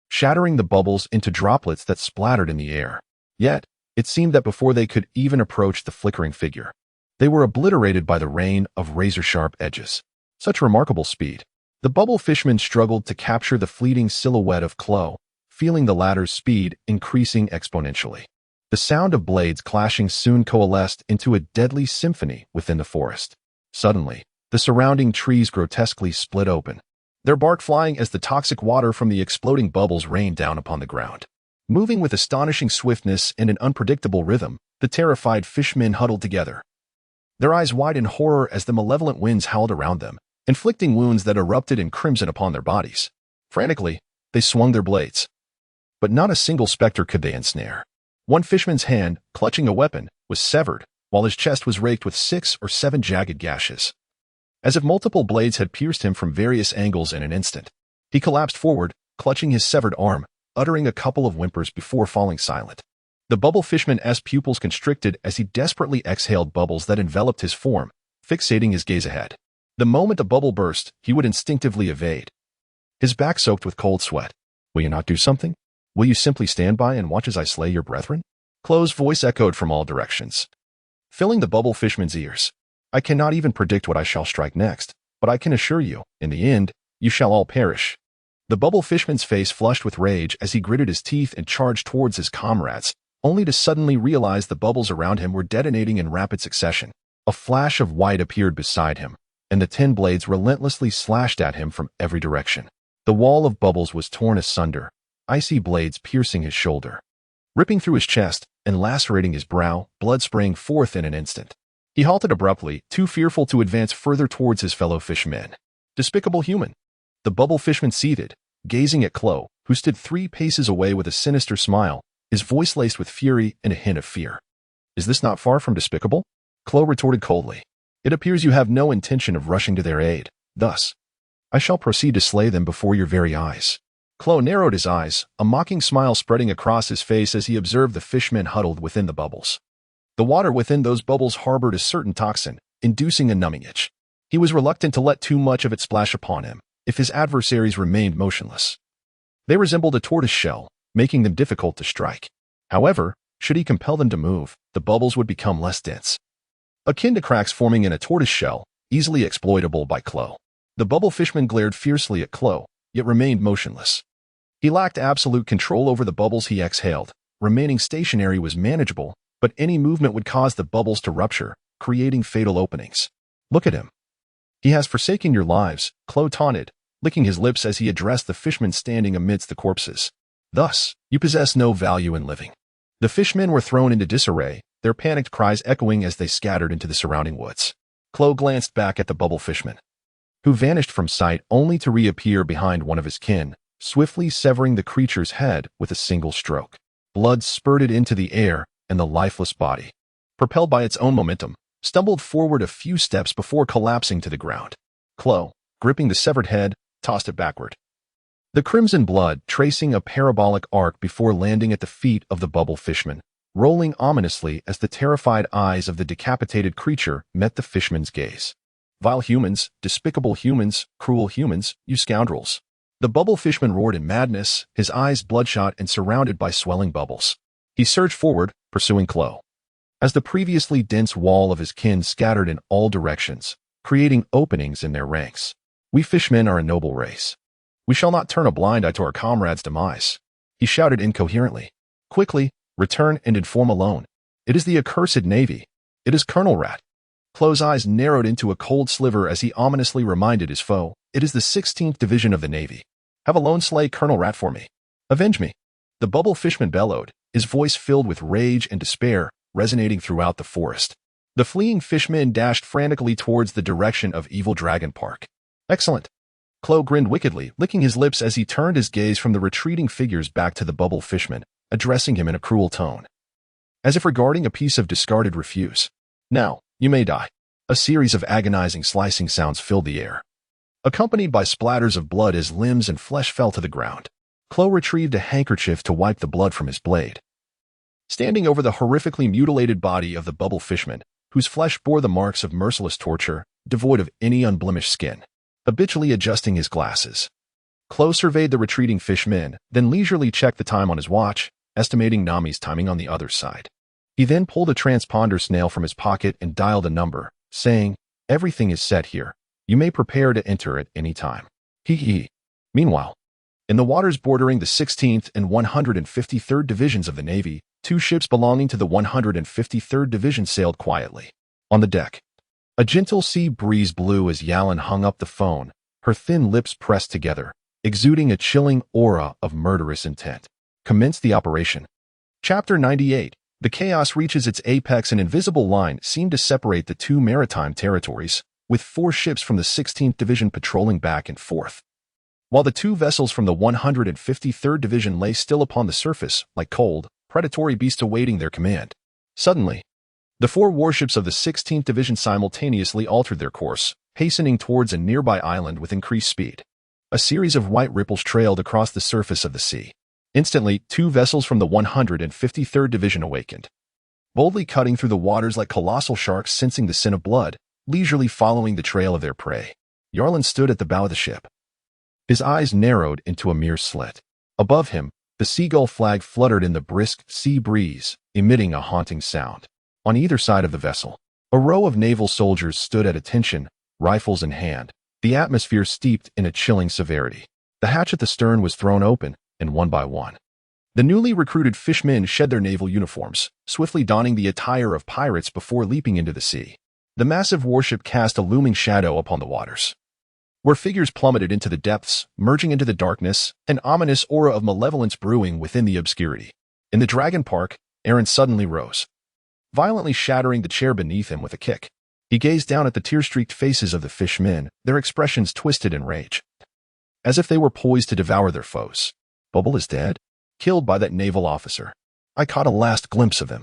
shattering the bubbles into droplets that splattered in the air. Yet, it seemed that before they could even approach the flickering figure, they were obliterated by the rain of razor-sharp edges. Such remarkable speed. The bubble fishman struggled to capture the fleeting silhouette of Chloe, feeling the latter's speed increasing exponentially. The sound of blades clashing soon coalesced into a deadly symphony within the forest. Suddenly, the surrounding trees grotesquely split open, their bark flying as the toxic water from the exploding bubbles rained down upon the ground. Moving with astonishing swiftness and an unpredictable rhythm, the terrified fishmen huddled together, their eyes wide in horror as the malevolent winds howled around them, inflicting wounds that erupted in crimson upon their bodies. Frantically, they swung their blades. But not a single specter could they ensnare. One fishman's hand, clutching a weapon, was severed, while his chest was raked with 6 or 7 jagged gashes. As if multiple blades had pierced him from various angles in an instant, he collapsed forward, clutching his severed arm, uttering a couple of whimpers before falling silent. The bubble fishman's pupils constricted as he desperately exhaled bubbles that enveloped his form, fixating his gaze ahead. The moment the bubble burst, he would instinctively evade, his back soaked with cold sweat. Will you not do something? Will you simply stand by and watch as I slay your brethren? Chloe's voice echoed from all directions, filling the bubble fishman's ears. I cannot even predict what I shall strike next, but I can assure you, in the end, you shall all perish. The bubble fishman's face flushed with rage as he gritted his teeth and charged towards his comrades, only to suddenly realize the bubbles around him were detonating in rapid succession. A flash of white appeared beside him, and the 10 blades relentlessly slashed at him from every direction. The wall of bubbles was torn asunder, icy blades piercing his shoulder, ripping through his chest and lacerating his brow, blood spraying forth in an instant. He halted abruptly, too fearful to advance further towards his fellow fishmen. Despicable human! The bubble fishman seethed, gazing at Chloe, who stood 3 paces away with a sinister smile, his voice laced with fury and a hint of fear. Is this not far from despicable? Chloe retorted coldly. It appears you have no intention of rushing to their aid. Thus, I shall proceed to slay them before your very eyes. Chloe narrowed his eyes, a mocking smile spreading across his face as he observed the fishmen huddled within the bubbles. The water within those bubbles harbored a certain toxin, inducing a numbing itch. He was reluctant to let too much of it splash upon him, if his adversaries remained motionless. They resembled a tortoise shell, making them difficult to strike. However, should he compel them to move, the bubbles would become less dense, akin to cracks forming in a tortoise shell, easily exploitable by Chloe. The bubble fishman glared fiercely at Chloe, yet remained motionless. He lacked absolute control over the bubbles he exhaled. Remaining stationary was manageable, but any movement would cause the bubbles to rupture, creating fatal openings. Look at him. He has forsaken your lives, Chloe taunted, licking his lips as he addressed the fishmen standing amidst the corpses. Thus, you possess no value in living. The fishmen were thrown into disarray, their panicked cries echoing as they scattered into the surrounding woods. Chloe glanced back at the bubble fishman, who vanished from sight only to reappear behind one of his kin, swiftly severing the creature's head with a single stroke. Blood spurted into the air, and the lifeless body, propelled by its own momentum, stumbled forward a few steps before collapsing to the ground. Chloe, gripping the severed head, tossed it backward, the crimson blood tracing a parabolic arc before landing at the feet of the bubble fishman, rolling ominously as the terrified eyes of the decapitated creature met the fishman's gaze. Vile humans, despicable humans, cruel humans, you scoundrels. The bubble fishman roared in madness, his eyes bloodshot and surrounded by swelling bubbles. He surged forward, pursuing Chloe. As the previously dense wall of his kin scattered in all directions, creating openings in their ranks. We fishmen are a noble race. We shall not turn a blind eye to our comrades' demise. He shouted incoherently. Quickly, return and inform alone. It is the accursed Navy. It is Colonel Rat. Chloe's eyes narrowed into a cold sliver as he ominously reminded his foe, it is the 16th Division of the Navy. Have alone slay Colonel Rat for me. Avenge me. The bubble fishman bellowed, his voice filled with rage and despair, resonating throughout the forest. The fleeing fishmen dashed frantically towards the direction of Evil Dragon Park. Excellent. Chloe grinned wickedly, licking his lips as he turned his gaze from the retreating figures back to the bubble fishman, addressing him in a cruel tone. As if regarding a piece of discarded refuse. Now, you may die. A series of agonizing slicing sounds filled the air, accompanied by splatters of blood as limbs and flesh fell to the ground. Chloe retrieved a handkerchief to wipe the blood from his blade. Standing over the horrifically mutilated body of the bubble fishman, whose flesh bore the marks of merciless torture, devoid of any unblemished skin, habitually adjusting his glasses. Chloe surveyed the retreating fishman, then leisurely checked the time on his watch, estimating Nami's timing on the other side. He then pulled a transponder snail from his pocket and dialed a number, saying, everything is set here. You may prepare to enter at any time. Hee. Meanwhile, in the waters bordering the 16th and 153rd Divisions of the Navy, 2 ships belonging to the 153rd Division sailed quietly. On the deck, a gentle sea breeze blew as Yalin hung up the phone, her thin lips pressed together, exuding a chilling aura of murderous intent. Commence the operation. Chapter 98. The chaos reaches its apex. An invisible line seemed to separate the 2 maritime territories, with 4 ships from the 16th Division patrolling back and forth, while the 2 vessels from the 153rd Division lay still upon the surface, like cold, predatory beasts awaiting their command. Suddenly, the 4 warships of the 16th Division simultaneously altered their course, hastening towards a nearby island with increased speed. A series of white ripples trailed across the surface of the sea. Instantly, 2 vessels from the 153rd Division awakened, boldly cutting through the waters like colossal sharks sensing the scent of blood, leisurely following the trail of their prey. Yarlin stood at the bow of the ship. His eyes narrowed into a mere slit. Above him, the seagull flag fluttered in the brisk sea breeze, emitting a haunting sound. On either side of the vessel, a row of naval soldiers stood at attention, rifles in hand, the atmosphere steeped in a chilling severity. The hatch at the stern was thrown open, and one by one, the newly recruited fishmen shed their naval uniforms, swiftly donning the attire of pirates before leaping into the sea. The massive warship cast a looming shadow upon the waters, where figures plummeted into the depths, merging into the darkness, an ominous aura of malevolence brewing within the obscurity. In the Dragon Park, Aaron suddenly rose, violently shattering the chair beneath him with a kick. He gazed down at the tear-streaked faces of the fishmen, their expressions twisted in rage, as if they were poised to devour their foes. Bubble is dead? Killed by that naval officer. I caught a last glimpse of him.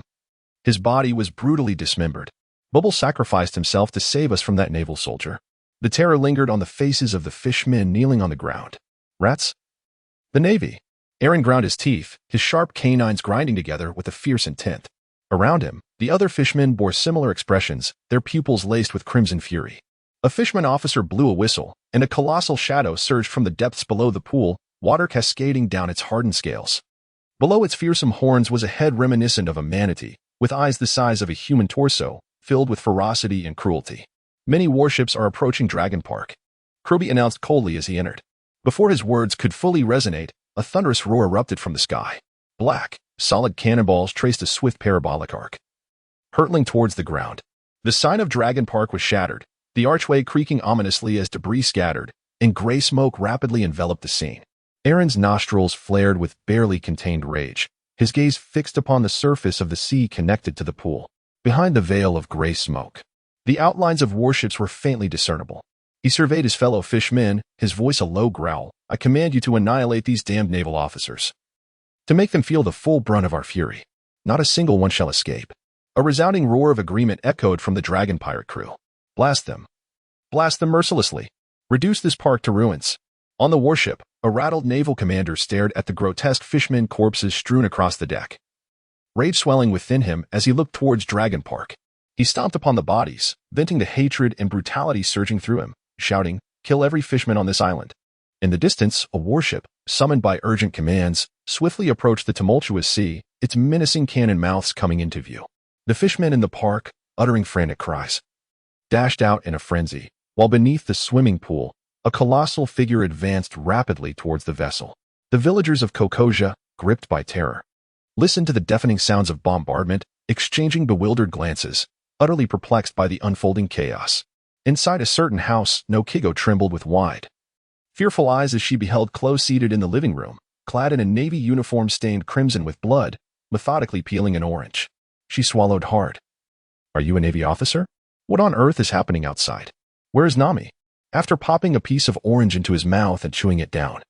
His body was brutally dismembered. Bubble sacrificed himself to save us from that naval soldier. The terror lingered on the faces of the fishmen kneeling on the ground. Rats? The Navy. Aaron ground his teeth, his sharp canines grinding together with a fierce intent. Around him, the other fishmen bore similar expressions, their pupils laced with crimson fury. A fishman officer blew a whistle, and a colossal shadow surged from the depths below the pool, water cascading down its hardened scales. Below its fearsome horns was a head reminiscent of a manatee, with eyes the size of a human torso, filled with ferocity and cruelty. Many warships are approaching Dragon Park, Kirby announced coldly as he entered. Before his words could fully resonate, a thunderous roar erupted from the sky. Black, solid cannonballs traced a swift parabolic arc, hurtling towards the ground. The sign of Dragon Park was shattered, the archway creaking ominously as debris scattered, and gray smoke rapidly enveloped the scene. Aaron's nostrils flared with barely contained rage, his gaze fixed upon the surface of the sea connected to the pool. Behind the veil of gray smoke, the outlines of warships were faintly discernible. He surveyed his fellow fishmen, his voice a low growl. I command you to annihilate these damned naval officers, to make them feel the full brunt of our fury. Not a single one shall escape. A resounding roar of agreement echoed from the Dragon Pirate crew. Blast them. Blast them mercilessly. Reduce this park to ruins. On the warship, a rattled naval commander stared at the grotesque fishmen corpses strewn across the deck, rage swelling within him as he looked towards Dragon Park. He stomped upon the bodies, venting the hatred and brutality surging through him, shouting, "Kill every fishman on this island. In the distance, a warship, summoned by urgent commands, swiftly approached the tumultuous sea, its menacing cannon mouths coming into view. The fishermen in the park, uttering frantic cries, dashed out in a frenzy, while beneath the swimming pool, a colossal figure advanced rapidly towards the vessel. The villagers of Kokosia, gripped by terror, listened to the deafening sounds of bombardment, exchanging bewildered glances, utterly perplexed by the unfolding chaos. Inside a certain house, Nokigo trembled with wide, fearful eyes as she beheld Chloe seated in the living room, clad in a navy uniform stained crimson with blood, methodically peeling an orange. She swallowed hard. "Are you a Navy officer? What on earth is happening outside? Where is Nami?" After popping a piece of orange into his mouth and chewing it down,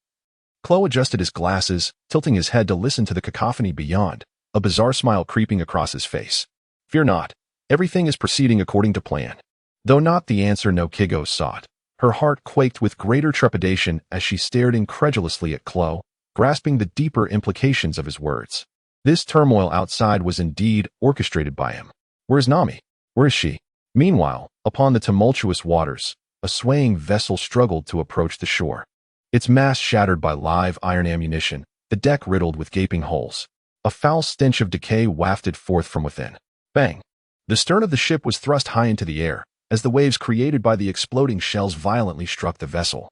Chloe adjusted his glasses, tilting his head to listen to the cacophony beyond, a bizarre smile creeping across his face. "Fear not. Everything is proceeding according to plan." Though not the answer Nokigo sought, her heart quaked with greater trepidation as she stared incredulously at Chloe, grasping the deeper implications of his words. This turmoil outside was indeed orchestrated by him. Where is Nami? Where is she? Meanwhile, upon the tumultuous waters, a swaying vessel struggled to approach the shore. Its mast shattered by live iron ammunition, the deck riddled with gaping holes. A foul stench of decay wafted forth from within. Bang! The stern of the ship was thrust high into the air, as the waves created by the exploding shells violently struck the vessel,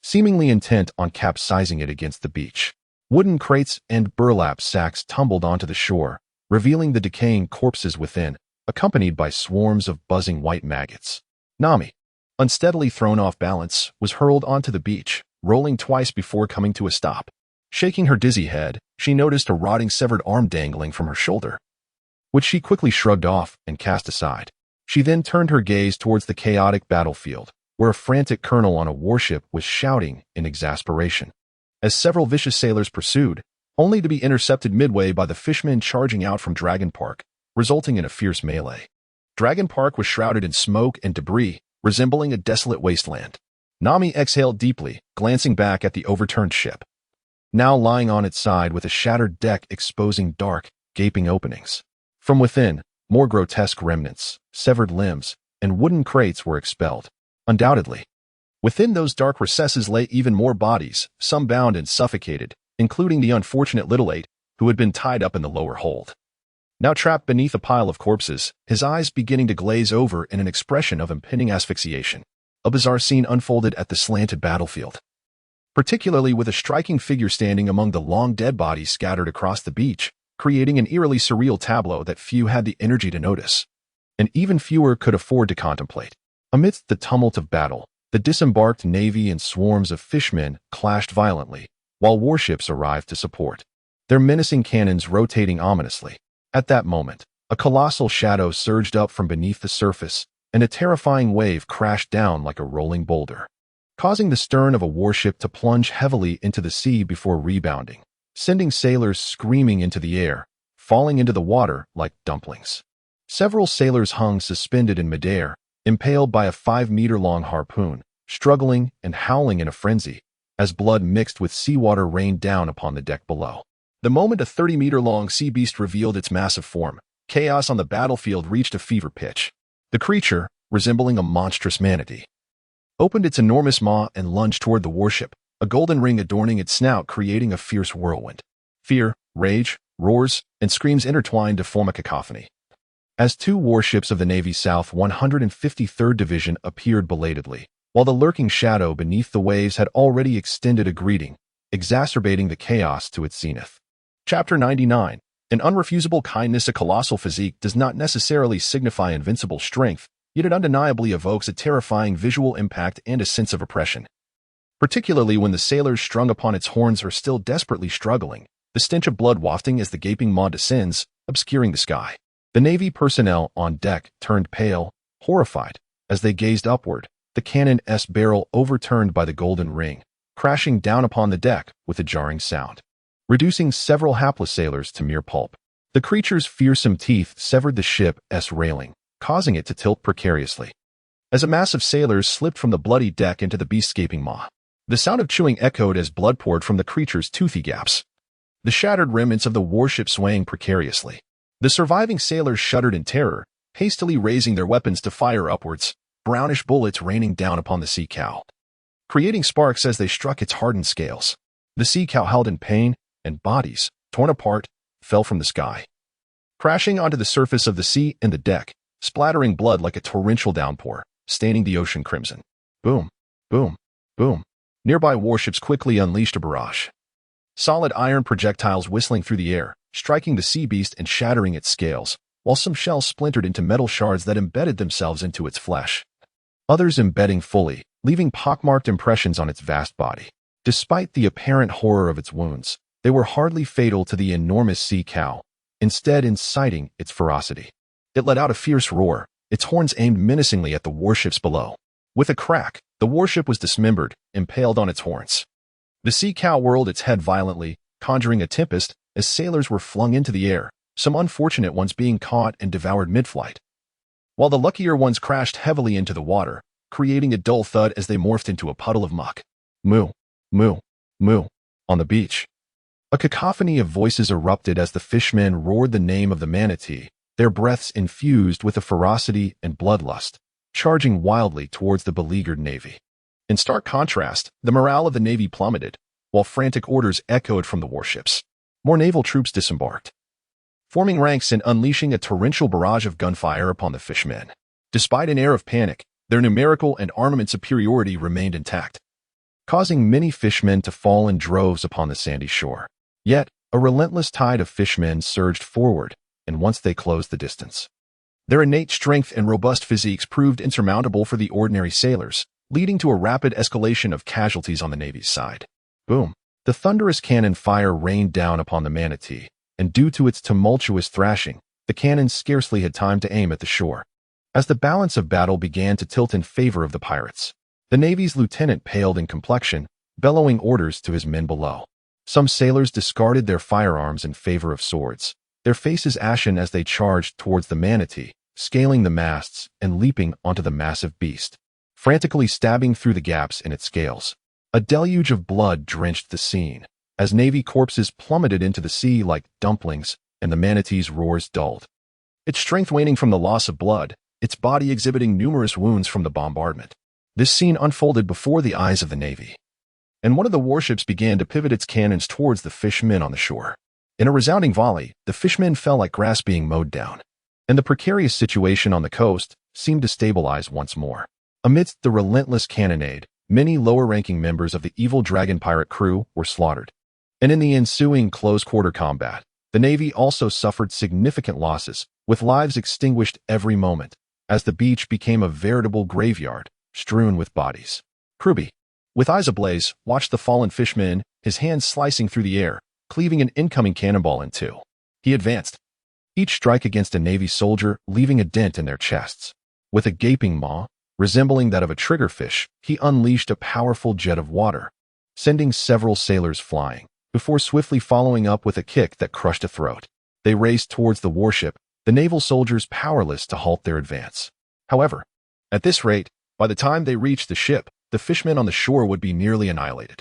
seemingly intent on capsizing it against the beach. Wooden crates and burlap sacks tumbled onto the shore, revealing the decaying corpses within, accompanied by swarms of buzzing white maggots. Nami, unsteadily thrown off balance, was hurled onto the beach, rolling twice before coming to a stop. Shaking her dizzy head, she noticed a rotting severed arm dangling from her shoulder, which she quickly shrugged off and cast aside. She then turned her gaze towards the chaotic battlefield, where a frantic colonel on a warship was shouting in exasperation, as several vicious sailors pursued, only to be intercepted midway by the fishmen charging out from Dragon Park, resulting in a fierce melee. Dragon Park was shrouded in smoke and debris, resembling a desolate wasteland. Nami exhaled deeply, glancing back at the overturned ship, now lying on its side with a shattered deck exposing dark, gaping openings. From within, more grotesque remnants, severed limbs, and wooden crates were expelled. Undoubtedly, within those dark recesses lay even more bodies, some bound and suffocated, including the unfortunate little eight who had been tied up in the lower hold. Now trapped beneath a pile of corpses, his eyes beginning to glaze over in an expression of impending asphyxiation. A bizarre scene unfolded at the slanted battlefield, particularly with a striking figure standing among the long dead bodies scattered across the beach, creating an eerily surreal tableau that few had the energy to notice, and even fewer could afford to contemplate. Amidst the tumult of battle, the disembarked navy and swarms of fishmen clashed violently, while warships arrived to support, their menacing cannons rotating ominously. At that moment, a colossal shadow surged up from beneath the surface, and a terrifying wave crashed down like a rolling boulder, causing the stern of a warship to plunge heavily into the sea before rebounding, sending sailors screaming into the air, falling into the water like dumplings. Several sailors hung suspended in midair, impaled by a 5-meter-long harpoon, struggling and howling in a frenzy, as blood mixed with seawater rained down upon the deck below. The moment a 30-meter-long sea beast revealed its massive form, chaos on the battlefield reached a fever pitch. The creature, resembling a monstrous manatee, opened its enormous maw and lunged toward the warship, a golden ring adorning its snout creating a fierce whirlwind. Fear, rage, roars, and screams intertwined to form a cacophony, as two warships of the Navy's South 153rd Division appeared belatedly, while the lurking shadow beneath the waves had already extended a greeting, exacerbating the chaos to its zenith. Chapter 99. An unrefusable kindness. A colossal physique does not necessarily signify invincible strength, yet it undeniably evokes a terrifying visual impact and a sense of oppression. Particularly when the sailors strung upon its horns are still desperately struggling, the stench of blood wafting as the gaping maw descends, obscuring the sky. The Navy personnel on deck turned pale, horrified, as they gazed upward, the cannon's barrel overturned by the golden ring, crashing down upon the deck with a jarring sound, reducing several hapless sailors to mere pulp. The creature's fearsome teeth severed the ship's railing, causing it to tilt precariously, as a mass of sailors slipped from the bloody deck into the beast's gaping maw. The sound of chewing echoed as blood poured from the creature's toothy gaps, the shattered remnants of the warship swaying precariously. The surviving sailors shuddered in terror, hastily raising their weapons to fire upwards, brownish bullets raining down upon the sea cow. creating sparks as they struck its hardened scales. The sea cow howled in pain, and bodies, torn apart, fell from the sky, crashing onto the surface of the sea and the deck, splattering blood like a torrential downpour, staining the ocean crimson. Boom, boom, boom. Nearby warships quickly unleashed a barrage. Solid iron projectiles whistling through the air, striking the sea beast and shattering its scales, while some shells splintered into metal shards that embedded themselves into its flesh. Others embedding fully, leaving pockmarked impressions on its vast body. Despite the apparent horror of its wounds, they were hardly fatal to the enormous sea cow, instead inciting its ferocity. It let out a fierce roar, its horns aimed menacingly at the warships below. With a crack, the warship was dismembered, impaled on its horns. The sea cow whirled its head violently, conjuring a tempest as sailors were flung into the air, some unfortunate ones being caught and devoured mid-flight, while the luckier ones crashed heavily into the water, creating a dull thud as they morphed into a puddle of muck. Moo, moo, moo. On the beach, a cacophony of voices erupted as the fishmen roared the name of the manatee, their breaths infused with a ferocity and bloodlust, charging wildly towards the beleaguered navy. In stark contrast, the morale of the navy plummeted, while frantic orders echoed from the warships. More naval troops disembarked, forming ranks and unleashing a torrential barrage of gunfire upon the fishmen. Despite an air of panic, their numerical and armament superiority remained intact, causing many fishmen to fall in droves upon the sandy shore. Yet, a relentless tide of fishmen surged forward, and once they closed the distance, their innate strength and robust physiques proved insurmountable for the ordinary sailors, leading to a rapid escalation of casualties on the Navy's side. Boom! The thunderous cannon fire rained down upon the manatee, and due to its tumultuous thrashing, the cannons scarcely had time to aim at the shore. As the balance of battle began to tilt in favor of the pirates, the Navy's lieutenant paled in complexion, bellowing orders to his men below. Some sailors discarded their firearms in favor of swords, their faces ashen as they charged towards the manatee, scaling the masts and leaping onto the massive beast, frantically stabbing through the gaps in its scales. A deluge of blood drenched the scene, as Navy corpses plummeted into the sea like dumplings and the manatee's roars dulled, its strength waning from the loss of blood, its body exhibiting numerous wounds from the bombardment. This scene unfolded before the eyes of the Navy, and one of the warships began to pivot its cannons towards the fishmen on the shore. In a resounding volley, the fishmen fell like grass being mowed down, and the precarious situation on the coast seemed to stabilize once more. Amidst the relentless cannonade, many lower-ranking members of the evil dragon pirate crew were slaughtered, and in the ensuing close-quarter combat, the Navy also suffered significant losses, with lives extinguished every moment, as the beach became a veritable graveyard, strewn with bodies. Kruby, with eyes ablaze, watched the fallen fishmen, his hands slicing through the air, cleaving an incoming cannonball in two. He advanced, each strike against a Navy soldier leaving a dent in their chests. With a gaping maw, resembling that of a triggerfish, he unleashed a powerful jet of water, sending several sailors flying, before swiftly following up with a kick that crushed a throat. They raced towards the warship, the naval soldiers powerless to halt their advance. However, at this rate, by the time they reached the ship, the fishmen on the shore would be nearly annihilated.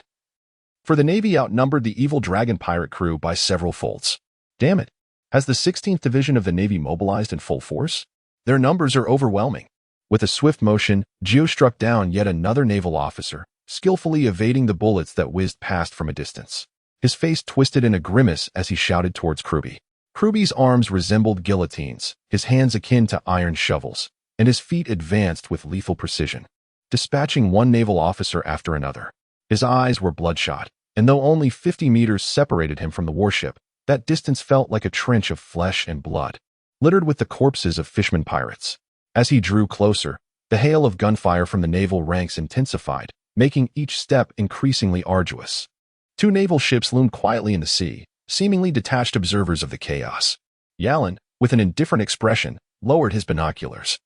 For the Navy outnumbered the evil dragon pirate crew by several folds. Damn it! Has the 16th Division of the Navy mobilized in full force? Their numbers are overwhelming. With a swift motion, Geo struck down yet another naval officer, skillfully evading the bullets that whizzed past from a distance. His face twisted in a grimace as he shouted towards Kruby. Kruby's arms resembled guillotines, his hands akin to iron shovels, and his feet advanced with lethal precision, dispatching one naval officer after another. His eyes were bloodshot, and though only 50 meters separated him from the warship, that distance felt like a trench of flesh and blood, littered with the corpses of fishermen pirates. As he drew closer, the hail of gunfire from the naval ranks intensified, making each step increasingly arduous. Two naval ships loomed quietly in the sea, seemingly detached observers of the chaos. Yalin, with an indifferent expression, lowered his binoculars,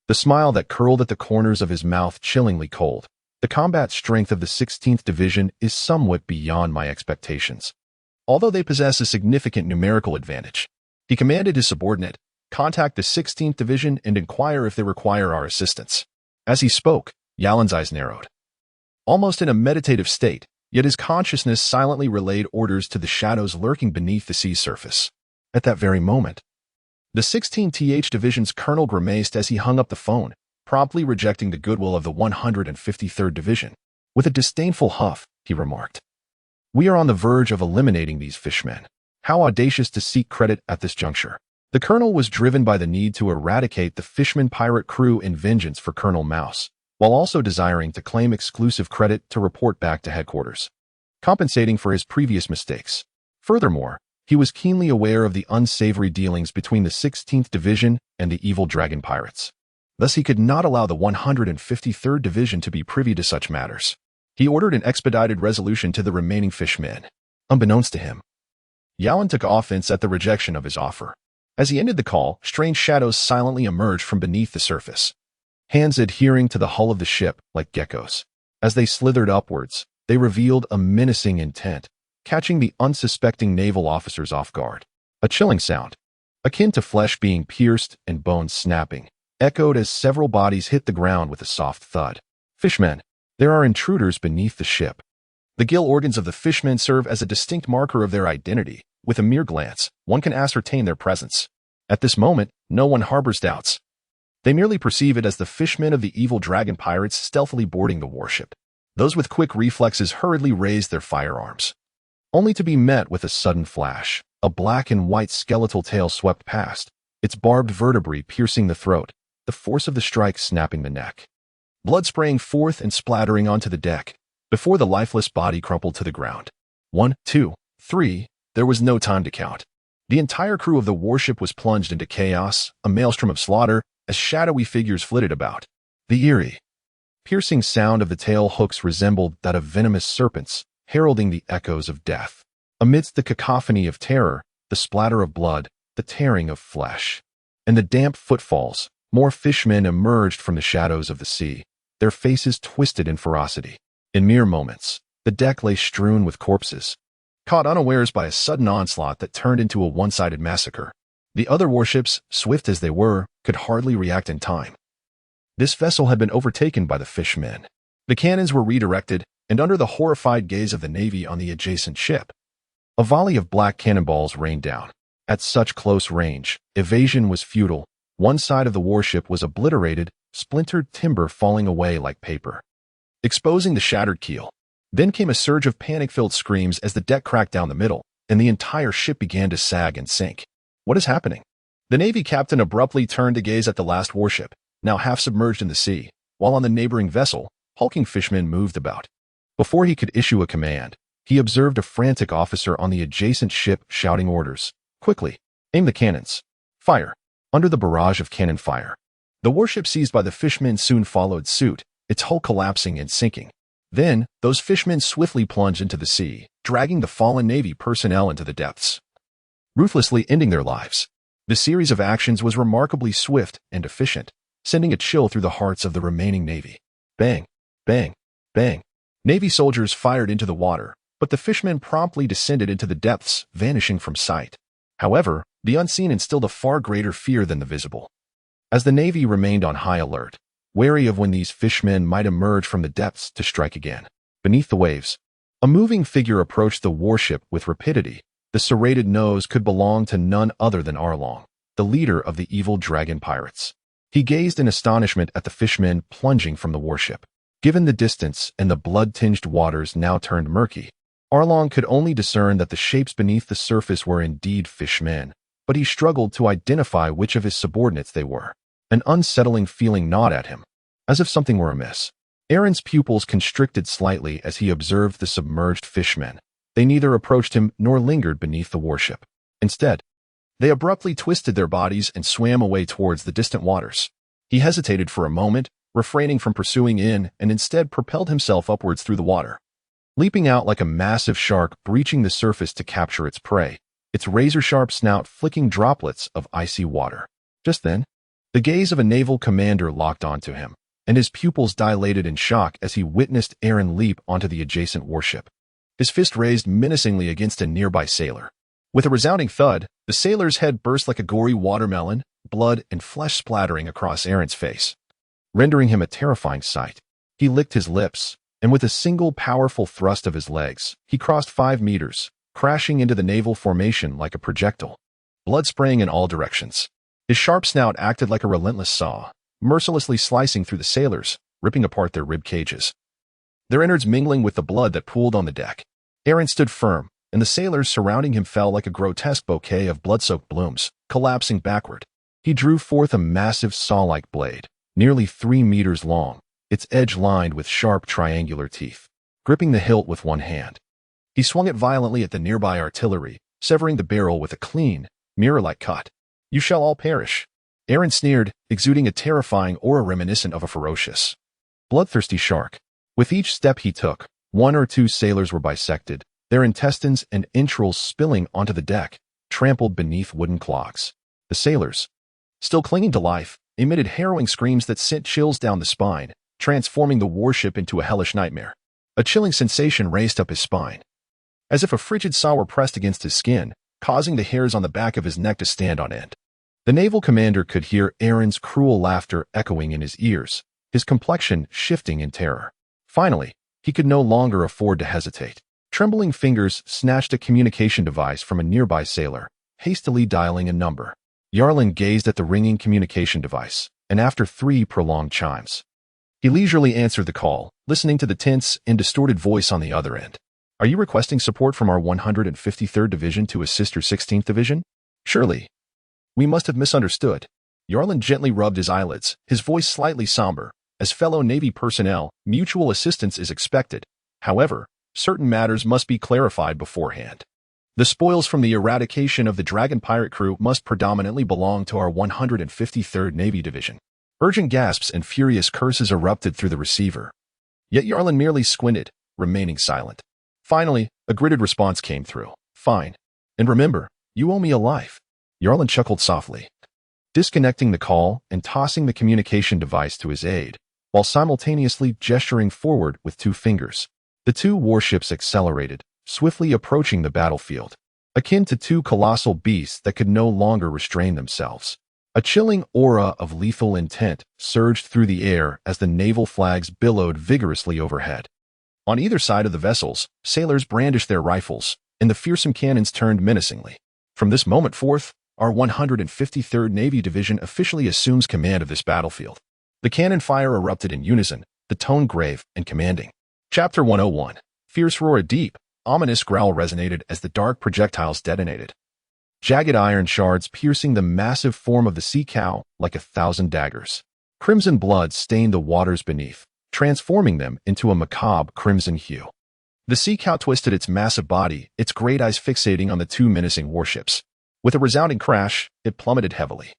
the smile that curled at the corners of his mouth chillingly cold. The combat strength of the 16th Division is somewhat beyond my expectations, although they possess a significant numerical advantage. He commanded his subordinate, "Contact the 16th Division and inquire if they require our assistance." As he spoke, Yalin's eyes narrowed, almost in a meditative state, yet his consciousness silently relayed orders to the shadows lurking beneath the sea surface. At that very moment, the 16th Division's colonel grimaced as he hung up the phone, promptly rejecting the goodwill of the 153rd Division. With a disdainful huff, he remarked, "We are on the verge of eliminating these fishmen. How audacious to seek credit at this juncture." The colonel was driven by the need to eradicate the fishman pirate crew in vengeance for Colonel Mouse, while also desiring to claim exclusive credit to report back to headquarters, compensating for his previous mistakes. Furthermore, he was keenly aware of the unsavory dealings between the 16th Division and the evil dragon pirates. Thus, he could not allow the 153rd Division to be privy to such matters. He ordered an expedited resolution to the remaining fishmen. Unbeknownst to him, Yalan took offense at the rejection of his offer. As he ended the call, strange shadows silently emerged from beneath the surface, hands adhering to the hull of the ship like geckos. As they slithered upwards, they revealed a menacing intent, catching the unsuspecting naval officers off guard. A chilling sound, akin to flesh being pierced and bones snapping, echoed as several bodies hit the ground with a soft thud. Fishmen, there are intruders beneath the ship. The gill organs of the fishmen serve as a distinct marker of their identity. With a mere glance, one can ascertain their presence. At this moment, no one harbors doubts. They merely perceive it as the fishmen of the evil dragon pirates stealthily boarding the warship. Those with quick reflexes hurriedly raise their firearms, only to be met with a sudden flash. A black and white skeletal tail swept past, its barbed vertebrae piercing the throat, the force of the strike snapping the neck. Blood spraying forth and splattering onto the deck, before the lifeless body crumpled to the ground. 1, 2, 3, there was no time to count. The entire crew of the warship was plunged into chaos, a maelstrom of slaughter, as shadowy figures flitted about. The eerie, piercing sound of the tail hooks resembled that of venomous serpents, heralding the echoes of death. Amidst the cacophony of terror, the splatter of blood, the tearing of flesh, and the damp footfalls, more fishmen emerged from the shadows of the sea, their faces twisted in ferocity. In mere moments, the deck lay strewn with corpses, caught unawares by a sudden onslaught that turned into a one-sided massacre. The other warships, swift as they were, could hardly react in time. This vessel had been overtaken by the fishmen. The cannons were redirected, and under the horrified gaze of the Navy on the adjacent ship, a volley of black cannonballs rained down. At such close range, evasion was futile. One side of the warship was obliterated, splintered timber falling away like paper, exposing the shattered keel. Then came a surge of panic-filled screams as the deck cracked down the middle, and the entire ship began to sag and sink. What is happening? The Navy captain abruptly turned to gaze at the last warship, now half submerged in the sea, while on the neighboring vessel, hulking fishmen moved about. Before he could issue a command, he observed a frantic officer on the adjacent ship shouting orders. Quickly, aim the cannons. Fire. Under the barrage of cannon fire, the warship seized by the fishmen soon followed suit, its hull collapsing and sinking. Then, those fishmen swiftly plunged into the sea, dragging the fallen Navy personnel into the depths, ruthlessly ending their lives. The series of actions was remarkably swift and efficient, sending a chill through the hearts of the remaining Navy. Bang, bang, bang. Navy soldiers fired into the water, but the fishmen promptly descended into the depths, vanishing from sight. However, the unseen instilled a far greater fear than the visible. As the Navy remained on high alert, wary of when these fishmen might emerge from the depths to strike again. Beneath the waves, a moving figure approached the warship with rapidity. The serrated nose could belong to none other than Arlong, the leader of the evil dragon pirates. He gazed in astonishment at the fishmen plunging from the warship. Given the distance and the blood-tinged waters now turned murky, Arlong could only discern that the shapes beneath the surface were indeed fishmen, but he struggled to identify which of his subordinates they were. An unsettling feeling gnawed at him, as if something were amiss. Aaron's pupils constricted slightly as he observed the submerged fishmen. They neither approached him nor lingered beneath the warship. Instead, they abruptly twisted their bodies and swam away towards the distant waters. He hesitated for a moment, refraining from pursuing in, and instead propelled himself upwards through the water, leaping out like a massive shark breaching the surface to capture its prey, its razor-sharp snout flicking droplets of icy water. Just then, the gaze of a naval commander locked onto him, and his pupils dilated in shock as he witnessed Aaron leap onto the adjacent warship, his fist raised menacingly against a nearby sailor. With a resounding thud, the sailor's head burst like a gory watermelon, blood and flesh splattering across Aaron's face, rendering him a terrifying sight. He licked his lips, and with a single powerful thrust of his legs, he crossed 5 meters, crashing into the naval formation like a projectile, blood spraying in all directions. His sharp snout acted like a relentless saw, mercilessly slicing through the sailors, ripping apart their rib cages. their innards mingling with the blood that pooled on the deck. Aaron stood firm, and the sailors surrounding him fell like a grotesque bouquet of blood-soaked blooms, collapsing backward. He drew forth a massive saw-like blade, nearly 3 meters long, its edge lined with sharp triangular teeth. Gripping the hilt with one hand, he swung it violently at the nearby artillery, severing the barrel with a clean, mirror-like cut. "You shall all perish," Aaron sneered, exuding a terrifying aura reminiscent of a ferocious, bloodthirsty shark. With each step he took, 1 or 2 sailors were bisected, their intestines and entrails spilling onto the deck, trampled beneath wooden clogs. The sailors, still clinging to life, emitted harrowing screams that sent chills down the spine, transforming the warship into a hellish nightmare. A chilling sensation raced up his spine, as if a frigid saw were pressed against his skin, causing the hairs on the back of his neck to stand on end. The naval commander could hear Aaron's cruel laughter echoing in his ears, his complexion shifting in terror. Finally, he could no longer afford to hesitate. Trembling fingers snatched a communication device from a nearby sailor, hastily dialing a number. Yarlin gazed at the ringing communication device, and after 3 prolonged chimes, he leisurely answered the call, listening to the tense and distorted voice on the other end. "Are you requesting support from our 153rd Division to assist your 16th Division? Surely. We must have misunderstood." Yarlin gently rubbed his eyelids, his voice slightly somber. "As fellow Navy personnel, mutual assistance is expected. However, certain matters must be clarified beforehand. The spoils from the eradication of the Dragon pirate crew must predominantly belong to our 153rd Navy Division." Urgent gasps and furious curses erupted through the receiver. Yet Yarlin merely squinted, remaining silent. Finally, a gritted response came through. "Fine. And remember, you owe me a life." Yarlin chuckled softly, disconnecting the call and tossing the communication device to his aide, while simultaneously gesturing forward with 2 fingers. The 2 warships accelerated, swiftly approaching the battlefield, akin to 2 colossal beasts that could no longer restrain themselves. A chilling aura of lethal intent surged through the air as the naval flags billowed vigorously overhead. On either side of the vessels, sailors brandished their rifles, and the fearsome cannons turned menacingly. From this moment forth, our 153rd Navy Division officially assumes command of this battlefield. The cannon fire erupted in unison, the tone grave and commanding. Chapter 101. Fierce roar. A deep, ominous growl resonated as the dark projectiles detonated. Jagged iron shards piercing the massive form of the sea cow like 1,000 daggers. Crimson blood stained the waters beneath, transforming them into a macabre crimson hue. The sea cow twisted its massive body, its great eyes fixating on the 2 menacing warships. With a resounding crash, it plummeted heavily,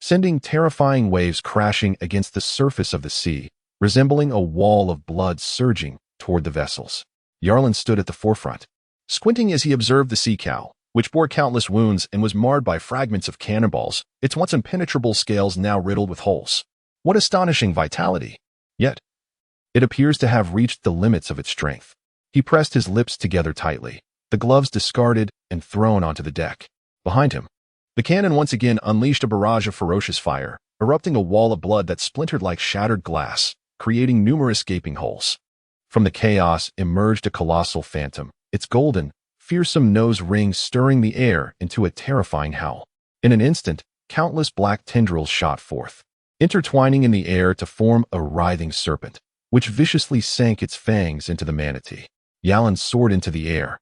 sending terrifying waves crashing against the surface of the sea, resembling a wall of blood surging toward the vessels. Yarlin stood at the forefront, squinting as he observed the sea cow, which bore countless wounds and was marred by fragments of cannonballs, its once impenetrable scales now riddled with holes. What astonishing vitality! Yet, it appears to have reached the limits of its strength. He pressed his lips together tightly, the gloves discarded and thrown onto the deck. Behind him, the cannon once again unleashed a barrage of ferocious fire, erupting a wall of blood that splintered like shattered glass, creating numerous gaping holes. From the chaos emerged a colossal phantom, its golden, fearsome nose ring stirring the air into a terrifying howl. In an instant, countless black tendrils shot forth, intertwining in the air to form a writhing serpent, which viciously sank its fangs into the manatee. Yarlin soared into the air,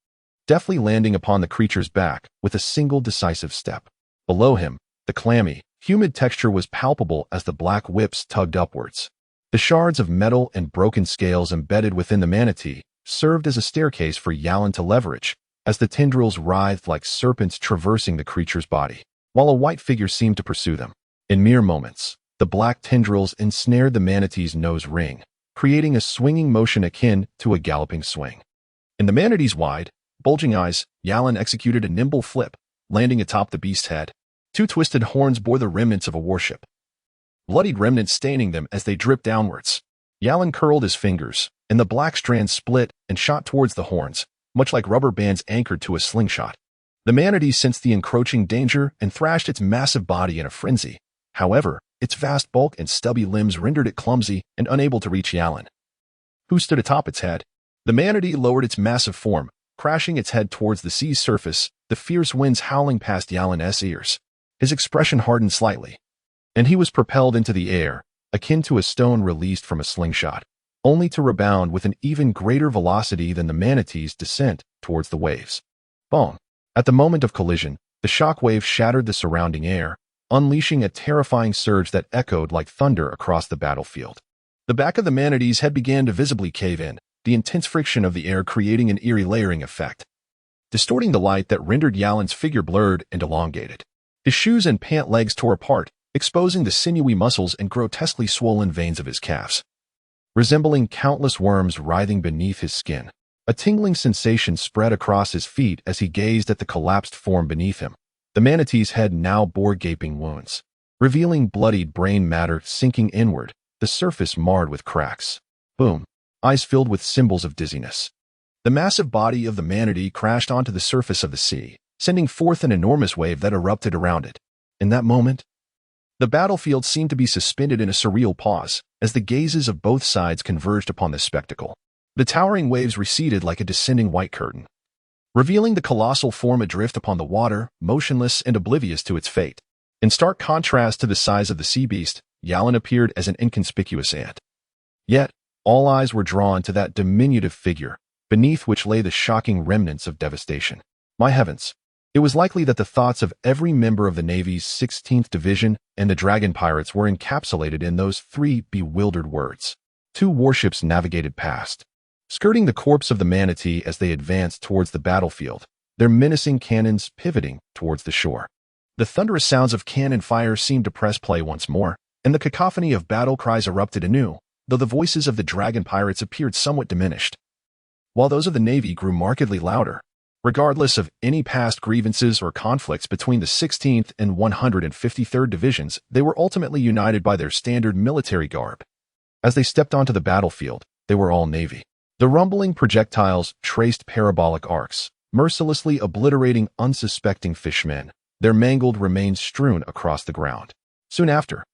deftly landing upon the creature's back with a single decisive step. Below him, the clammy, humid texture was palpable as the black whips tugged upwards. The shards of metal and broken scales embedded within the manatee served as a staircase for Yarlin to leverage, as the tendrils writhed like serpents traversing the creature's body, while a white figure seemed to pursue them. In mere moments, the black tendrils ensnared the manatee's nose ring, creating a swinging motion akin to a galloping swing. In the manatee's wide, bulging eyes, Yarlin executed a nimble flip, landing atop the beast's head. 2 twisted horns bore the remnants of a warship, bloodied remnants staining them as they dripped downwards. Yarlin curled his fingers, and the black strands split and shot towards the horns, much like rubber bands anchored to a slingshot. The manatee sensed the encroaching danger and thrashed its massive body in a frenzy. However, its vast bulk and stubby limbs rendered it clumsy and unable to reach Yarlin, who stood atop its head. The manatee lowered its massive form, crashing its head towards the sea's surface, the fierce winds howling past Yarlin's ears. His expression hardened slightly, and he was propelled into the air, akin to a stone released from a slingshot. only to rebound with an even greater velocity than the manatee's descent towards the waves. Boom! At the moment of collision, the shock wave shattered the surrounding air, unleashing a terrifying surge that echoed like thunder across the battlefield. The back of the manatee's head began to visibly cave in, the intense friction of the air creating an eerie layering effect, distorting the light that rendered Yalen's figure blurred and elongated. His shoes and pant legs tore apart, exposing the sinewy muscles and grotesquely swollen veins of his calves, resembling countless worms writhing beneath his skin. A tingling sensation spread across his feet as he gazed at the collapsed form beneath him. The manatee's head now bore gaping wounds, revealing bloodied brain matter sinking inward, the surface marred with cracks. Boom! Eyes filled with symbols of dizziness. The massive body of the manatee crashed onto the surface of the sea, sending forth an enormous wave that erupted around it. In that moment, the battlefield seemed to be suspended in a surreal pause as the gazes of both sides converged upon this spectacle. The towering waves receded like a descending white curtain, revealing the colossal form adrift upon the water, motionless and oblivious to its fate. In stark contrast to the size of the sea beast, Yalen appeared as an inconspicuous ant. Yet, all eyes were drawn to that diminutive figure, beneath which lay the shocking remnants of devastation. My heavens! It was likely that the thoughts of every member of the Navy's 16th Division and the Dragon Pirates were encapsulated in those three bewildered words. 2 warships navigated past, skirting the corpse of the manatee as they advanced towards the battlefield, their menacing cannons pivoting towards the shore. The thunderous sounds of cannon fire seemed to press play once more, and the cacophony of battle cries erupted anew, though the voices of the Dragon Pirates appeared somewhat diminished, while those of the Navy grew markedly louder. Regardless of any past grievances or conflicts between the 16th and 153rd Divisions, they were ultimately united by their standard military garb. As they stepped onto the battlefield, they were all Navy. The rumbling projectiles traced parabolic arcs, mercilessly obliterating unsuspecting fishmen, their mangled remains strewn across the ground. Soon after,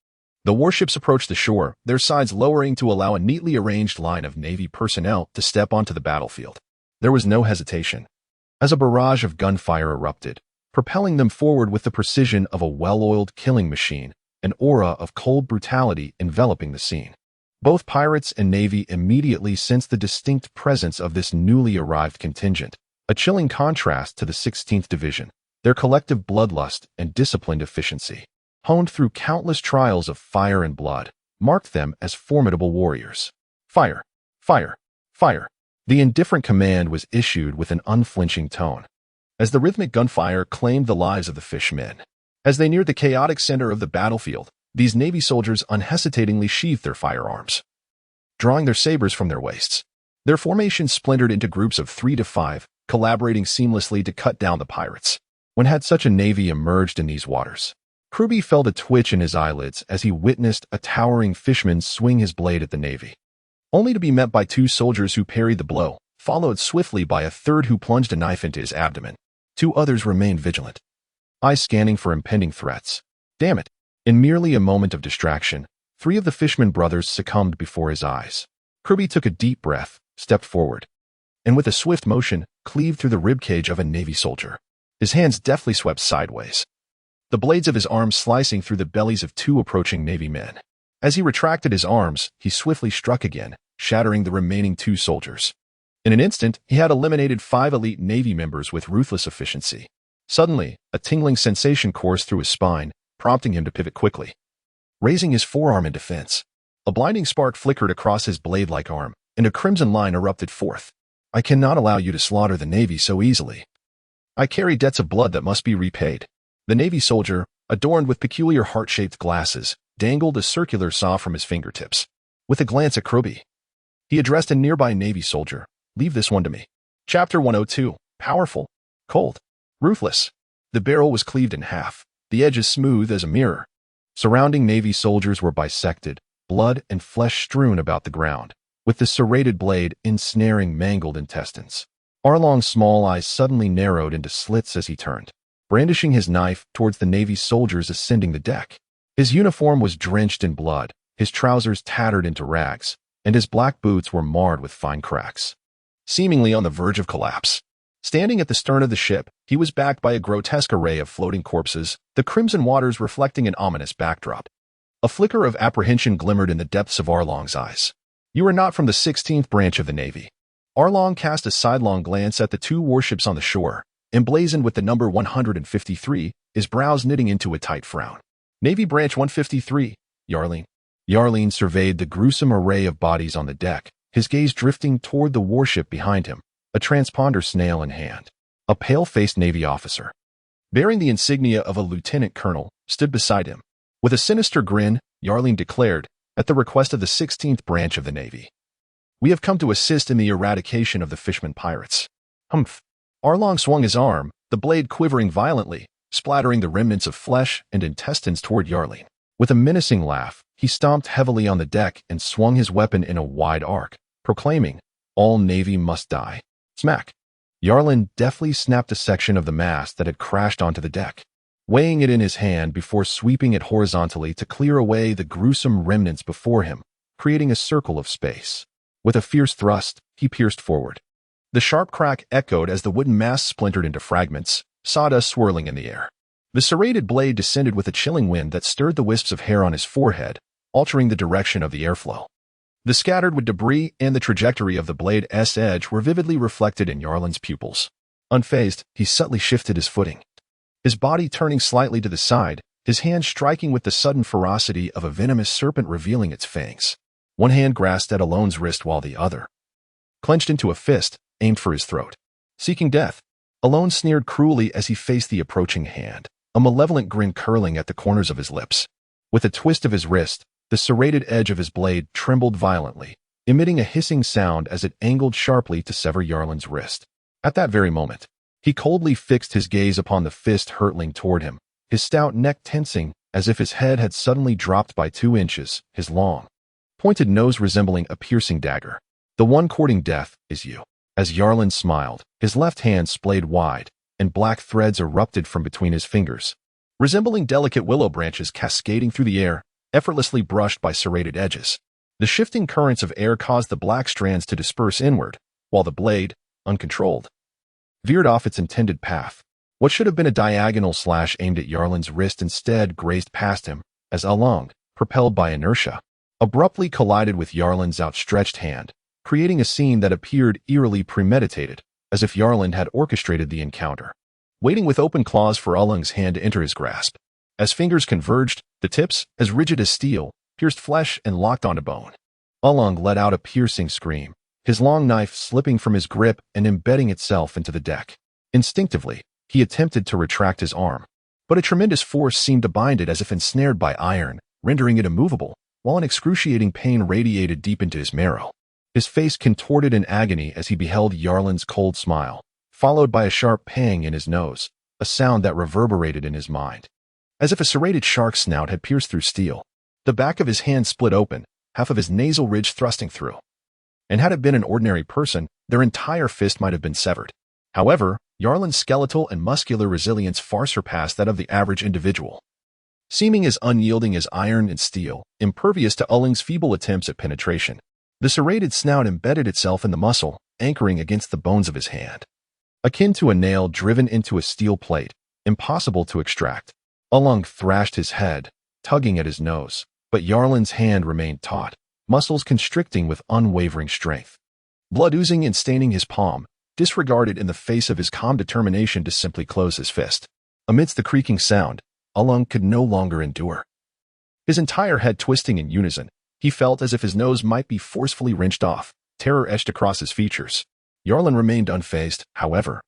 the warships approached the shore, their sides lowering to allow a neatly arranged line of Navy personnel to step onto the battlefield. There was no hesitation, as a barrage of gunfire erupted, propelling them forward with the precision of a well-oiled killing machine, an aura of cold brutality enveloping the scene. Both pirates and Navy immediately sensed the distinct presence of this newly arrived contingent, a chilling contrast to the 16th Division, their collective bloodlust and disciplined efficiency, honed through countless trials of fire and blood, marked them as formidable warriors. Fire! Fire! Fire! The indifferent command was issued with an unflinching tone, as the rhythmic gunfire claimed the lives of the fishmen. As they neared the chaotic center of the battlefield, these Navy soldiers unhesitatingly sheathed their firearms, drawing their sabers from their waists. Their formation splintered into groups of 3 to 5, collaborating seamlessly to cut down the pirates. When had such a navy emerged in these waters? Kruby felt a twitch in his eyelids as he witnessed a towering fishman swing his blade at the Navy, only to be met by 2 soldiers who parried the blow, followed swiftly by a third who plunged a knife into his abdomen. 2 others remained vigilant, eyes scanning for impending threats. Damn it! In merely a moment of distraction, 3 of the Fishman brothers succumbed before his eyes. Kruby took a deep breath, stepped forward, and with a swift motion, cleaved through the ribcage of a Navy soldier. His hands deftly swept sideways, the blades of his arms slicing through the bellies of 2 approaching Navy men. As he retracted his arms, he swiftly struck again, shattering the remaining 2 soldiers. In an instant, he had eliminated 5 elite Navy members with ruthless efficiency. Suddenly, a tingling sensation coursed through his spine, prompting him to pivot quickly, raising his forearm in defense. A blinding spark flickered across his blade-like arm, and a crimson line erupted forth. I cannot allow you to slaughter the Navy so easily. I carry debts of blood that must be repaid. The Navy soldier, adorned with peculiar heart-shaped glasses, dangled a circular saw from his fingertips. With a glance at Kruby, he addressed a nearby Navy soldier. Leave this one to me. Chapter 102. Powerful. Cold. Ruthless. The barrel was cleaved in half, the edges smooth as a mirror. Surrounding Navy soldiers were bisected, blood and flesh strewn about the ground, with the serrated blade ensnaring mangled intestines. Arlong's small eyes suddenly narrowed into slits as he turned, brandishing his knife towards the Navy soldiers ascending the deck. His uniform was drenched in blood, his trousers tattered into rags, and his black boots were marred with fine cracks, seemingly on the verge of collapse. Standing at the stern of the ship, he was backed by a grotesque array of floating corpses, the crimson waters reflecting an ominous backdrop. A flicker of apprehension glimmered in the depths of Arlong's eyes. You are not from the 16th branch of the Navy. Arlong cast a sidelong glance at the two warships on the shore, emblazoned with the number 153, his brows knitting into a tight frown. Navy Branch 153, Yarling. Yarling surveyed the gruesome array of bodies on the deck, his gaze drifting toward the warship behind him, a transponder snail in hand. A pale-faced Navy officer, bearing the insignia of a lieutenant colonel, stood beside him. With a sinister grin, Yarling declared, at the request of the 16th branch of the Navy, "We have come to assist in the eradication of the Fishman pirates." Humph. Arlong swung his arm, the blade quivering violently, splattering the remnants of flesh and intestines toward Yarling. With a menacing laugh, he stomped heavily on the deck and swung his weapon in a wide arc, proclaiming, "All Navy must die." Smack. Yarling deftly snapped a section of the mast that had crashed onto the deck, weighing it in his hand before sweeping it horizontally to clear away the gruesome remnants before him, creating a circle of space. With a fierce thrust, he pierced forward. The sharp crack echoed as the wooden mast splintered into fragments, sawdust swirling in the air. The serrated blade descended with a chilling wind that stirred the wisps of hair on his forehead, altering the direction of the airflow. The scattered with debris and the trajectory of the blade's edge were vividly reflected in Yarling's pupils. Unfazed, he subtly shifted his footing, his body turning slightly to the side, his hand striking with the sudden ferocity of a venomous serpent revealing its fangs. One hand grasped at Alon's wrist while the other, clenched into a fist, aimed for his throat. Seeking death, Alon sneered cruelly as he faced the approaching hand, a malevolent grin curling at the corners of his lips. With a twist of his wrist, the serrated edge of his blade trembled violently, emitting a hissing sound as it angled sharply to sever Yarling's wrist. At that very moment, he coldly fixed his gaze upon the fist hurtling toward him, his stout neck tensing as if his head had suddenly dropped by 2 inches, his long, pointed nose resembling a piercing dagger. "The one courting death is you." As Yarling smiled, his left hand splayed wide, and black threads erupted from between his fingers, resembling delicate willow branches cascading through the air, effortlessly brushed by serrated edges. The shifting currents of air caused the black strands to disperse inward, while the blade, uncontrolled, veered off its intended path. What should have been a diagonal slash aimed at Yarling's wrist instead grazed past him, as Along, propelled by inertia, abruptly collided with Yarling's outstretched hand, creating a scene that appeared eerily premeditated, as if Yarling had orchestrated the encounter, waiting with open claws for Along's hand to enter his grasp. As fingers converged, the tips, as rigid as steel, pierced flesh and locked onto bone. Along let out a piercing scream, his long knife slipping from his grip and embedding itself into the deck. Instinctively, he attempted to retract his arm, but a tremendous force seemed to bind it as if ensnared by iron, rendering it immovable, while an excruciating pain radiated deep into his marrow. His face contorted in agony as he beheld Yarling's cold smile, followed by a sharp pang in his nose, a sound that reverberated in his mind, as if a serrated shark's snout had pierced through steel. The back of his hand split open, half of his nasal ridge thrusting through. And had it been an ordinary person, their entire fist might have been severed. However, Yarling's skeletal and muscular resilience far surpassed that of the average individual. Seeming as unyielding as iron and steel, impervious to Ulling's feeble attempts at penetration, the serrated snout embedded itself in the muscle, anchoring against the bones of his hand. Akin to a nail driven into a steel plate, impossible to extract. Ulling thrashed his head, tugging at his nose, but Yarling's hand remained taut, muscles constricting with unwavering strength. Blood oozing and staining his palm, disregarded in the face of his calm determination to simply close his fist. Amidst the creaking sound, Ulling could no longer endure. His entire head twisting in unison, he felt as if his nose might be forcefully wrenched off, terror etched across his features. Yarling remained unfazed, however.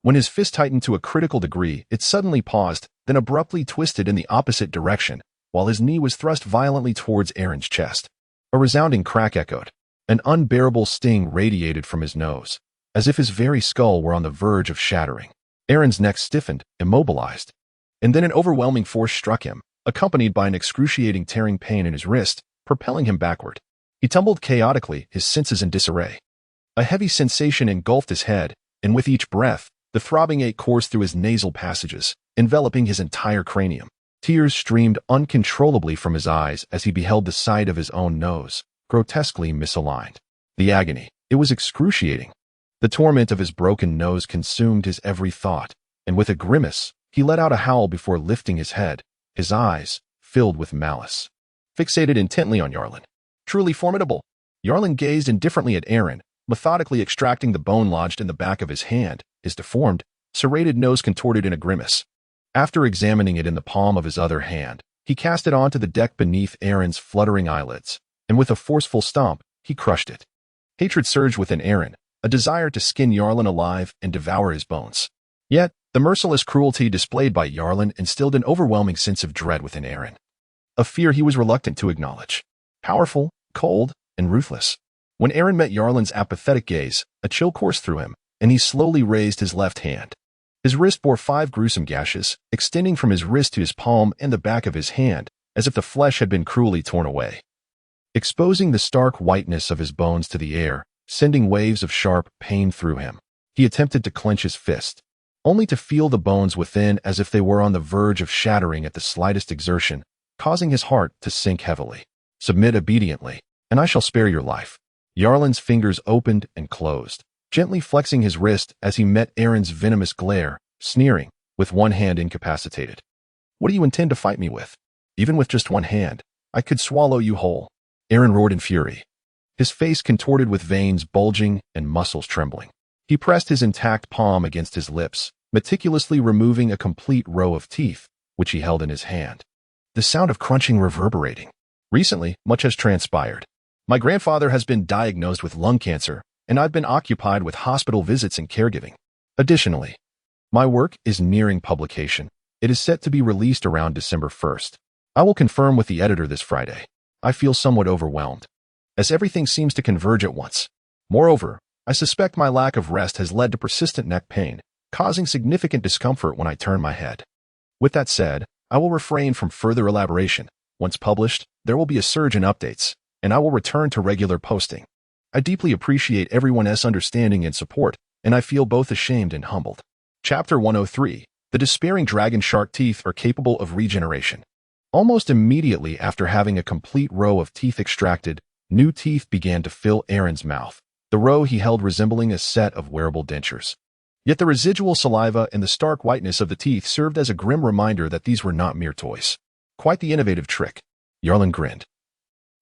When his fist tightened to a critical degree, it suddenly paused, then abruptly twisted in the opposite direction, while his knee was thrust violently towards Aaron's chest. A resounding crack echoed. An unbearable sting radiated from his nose, as if his very skull were on the verge of shattering. Aaron's neck stiffened, immobilized. And then an overwhelming force struck him, accompanied by an excruciating tearing pain in his wrist, propelling him backward. He tumbled chaotically, his senses in disarray. A heavy sensation engulfed his head, and with each breath, the throbbing ache coursed through his nasal passages, enveloping his entire cranium. Tears streamed uncontrollably from his eyes as he beheld the side of his own nose, grotesquely misaligned. The agony, it was excruciating. The torment of his broken nose consumed his every thought, and with a grimace, he let out a howl before lifting his head, his eyes filled with malice, fixated intently on Yarling. "Truly formidable," Yarlin gazed indifferently at Aaron, methodically extracting the bone lodged in the back of his hand, his deformed, serrated nose contorted in a grimace. After examining it in the palm of his other hand, he cast it onto the deck beneath Aaron's fluttering eyelids, and with a forceful stomp, he crushed it. Hatred surged within Aaron, a desire to skin Yarlin alive and devour his bones. Yet, the merciless cruelty displayed by Yarlin instilled an overwhelming sense of dread within Aaron. A fear he was reluctant to acknowledge. Powerful, cold, and ruthless. When Aaron met Yarlin's apathetic gaze, a chill coursed through him, and he slowly raised his left hand. His wrist bore 5 gruesome gashes, extending from his wrist to his palm and the back of his hand, as if the flesh had been cruelly torn away. Exposing the stark whiteness of his bones to the air, sending waves of sharp pain through him, he attempted to clench his fist, only to feel the bones within as if they were on the verge of shattering at the slightest exertion, causing his heart to sink heavily. Submit obediently, and I shall spare your life. Yarlin's fingers opened and closed, gently flexing his wrist as he met Aaron's venomous glare, sneering, with one hand incapacitated. What do you intend to fight me with? Even with just one hand, I could swallow you whole. Aaron roared in fury, his face contorted with veins bulging and muscles trembling. He pressed his intact palm against his lips, meticulously removing a complete row of teeth, which he held in his hand. The sound of crunching reverberating. Recently, much has transpired. My grandfather has been diagnosed with lung cancer, and I've been occupied with hospital visits and caregiving. Additionally, my work is nearing publication. It is set to be released around December 1st. I will confirm with the editor this Friday. I feel somewhat overwhelmed, as everything seems to converge at once. Moreover, I suspect my lack of rest has led to persistent neck pain, causing significant discomfort when I turn my head. With that said, I will refrain from further elaboration. Once published, there will be a surge in updates, and I will return to regular posting. I deeply appreciate everyone's understanding and support, and I feel both ashamed and humbled. Chapter 103. The despairing dragon shark teeth are capable of regeneration. Almost immediately after having a complete row of teeth extracted, new teeth began to fill Aaron's mouth, the row he held resembling a set of wearable dentures. Yet the residual saliva and the stark whiteness of the teeth served as a grim reminder that these were not mere toys. Quite the innovative trick. Yarlin grinned,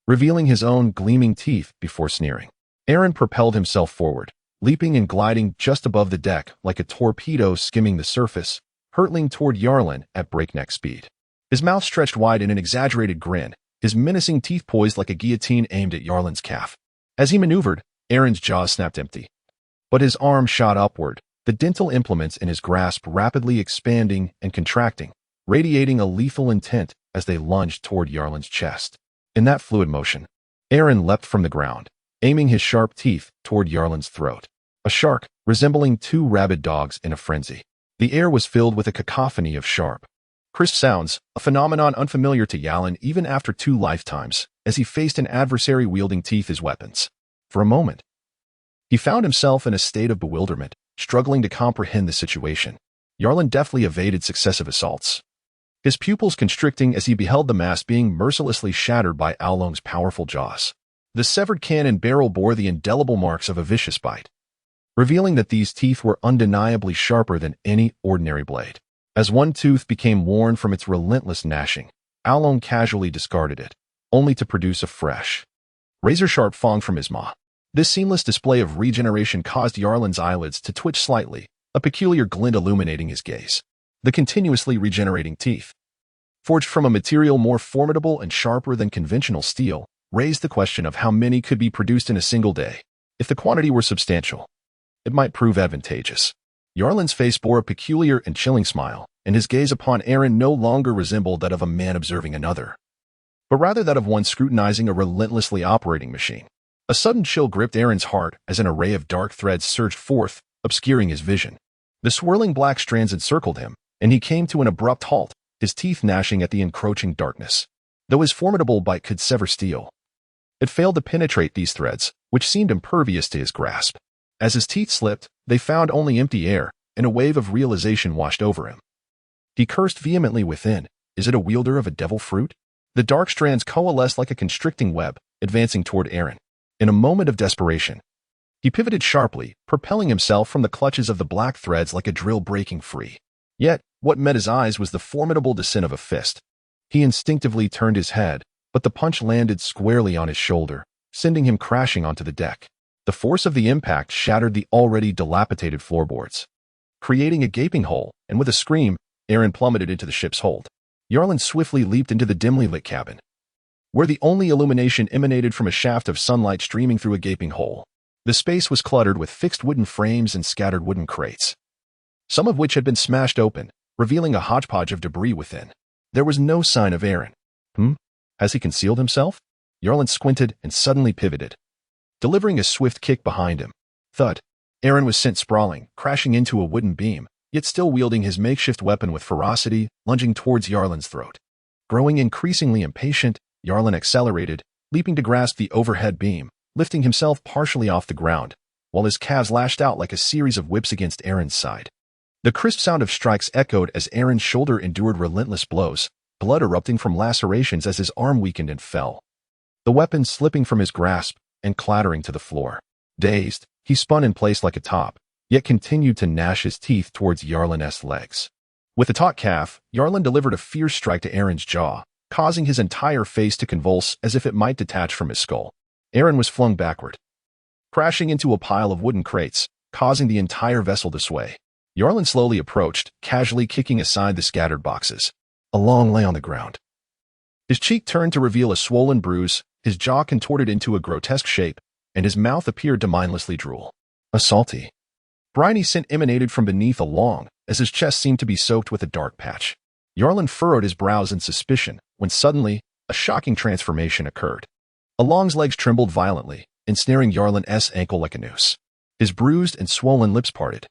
revealing his own gleaming teeth before sneering. Aaron propelled himself forward, leaping and gliding just above the deck like a torpedo skimming the surface, hurtling toward Yarlin at breakneck speed. His mouth stretched wide in an exaggerated grin, his menacing teeth poised like a guillotine aimed at Yarlin's calf. As he maneuvered, Aaron's jaws snapped empty. But his arm shot upward, the dental implements in his grasp rapidly expanding and contracting, radiating a lethal intent as they lunged toward Yarlin's chest. In that fluid motion, Aaron leapt from the ground, aiming his sharp teeth toward Yarlin's throat. A shark, resembling 2 rabid dogs in a frenzy. The air was filled with a cacophony of sharp, crisp sounds, a phenomenon unfamiliar to Yarlin even after 2 lifetimes, as he faced an adversary wielding teeth as weapons. For a moment, he found himself in a state of bewilderment, struggling to comprehend the situation. Yarlin deftly evaded successive assaults, his pupils constricting as he beheld the mass being mercilessly shattered by Aolong's powerful jaws. The severed cannon barrel bore the indelible marks of a vicious bite, revealing that these teeth were undeniably sharper than any ordinary blade. As one tooth became worn from its relentless gnashing, Aolong casually discarded it, only to produce a fresh, razor-sharp fang from his maw. This seamless display of regeneration caused Yarlin's eyelids to twitch slightly, a peculiar glint illuminating his gaze. The continuously regenerating teeth, forged from a material more formidable and sharper than conventional steel, raised the question of how many could be produced in a single day. If the quantity were substantial, it might prove advantageous. Yarlin's face bore a peculiar and chilling smile, and his gaze upon Aaron no longer resembled that of a man observing another, but rather that of one scrutinizing a relentlessly operating machine. A sudden chill gripped Aaron's heart as an array of dark threads surged forth, obscuring his vision. The swirling black strands encircled him, and he came to an abrupt halt, his teeth gnashing at the encroaching darkness. Though his formidable bite could sever steel, it failed to penetrate these threads, which seemed impervious to his grasp. As his teeth slipped, they found only empty air, and a wave of realization washed over him. He cursed vehemently within. Is it a wielder of a devil fruit? The dark strands coalesced like a constricting web, advancing toward Aaron. In a moment of desperation, he pivoted sharply, propelling himself from the clutches of the black threads like a drill breaking free. Yet, what met his eyes was the formidable descent of a fist. He instinctively turned his head, but the punch landed squarely on his shoulder, sending him crashing onto the deck. The force of the impact shattered the already dilapidated floorboards, creating a gaping hole, and with a scream, Aaron plummeted into the ship's hold. Yarlin swiftly leaped into the dimly lit cabin, where the only illumination emanated from a shaft of sunlight streaming through a gaping hole. The space was cluttered with fixed wooden frames and scattered wooden crates, some of which had been smashed open, revealing a hodgepodge of debris within. There was no sign of Aaron. Has he concealed himself? Yarlin squinted and suddenly pivoted, delivering a swift kick behind him. Thud. Aaron was sent sprawling, crashing into a wooden beam, yet still wielding his makeshift weapon with ferocity, lunging towards Yarlin's throat. Growing increasingly impatient, Yarlin accelerated, leaping to grasp the overhead beam, lifting himself partially off the ground, while his calves lashed out like a series of whips against Aaron's side. The crisp sound of strikes echoed as Aaron's shoulder endured relentless blows, blood erupting from lacerations as his arm weakened and fell, the weapon slipping from his grasp and clattering to the floor. Dazed, he spun in place like a top, yet continued to gnash his teeth towards Yarlin's legs. With a taut calf, Yarlin delivered a fierce strike to Aaron's jaw, causing his entire face to convulse as if it might detach from his skull. Aaron was flung backward, crashing into a pile of wooden crates, causing the entire vessel to sway. Yarlin slowly approached, casually kicking aside the scattered boxes. Along lay on the ground, his cheek turned to reveal a swollen bruise, his jaw contorted into a grotesque shape, and his mouth appeared to mindlessly drool. A salty, briny scent emanated from beneath Along, as his chest seemed to be soaked with a dark patch. Yarlin furrowed his brows in suspicion, when suddenly, a shocking transformation occurred. Along's legs trembled violently, ensnaring Yarlin's ankle like a noose. His bruised and swollen lips parted,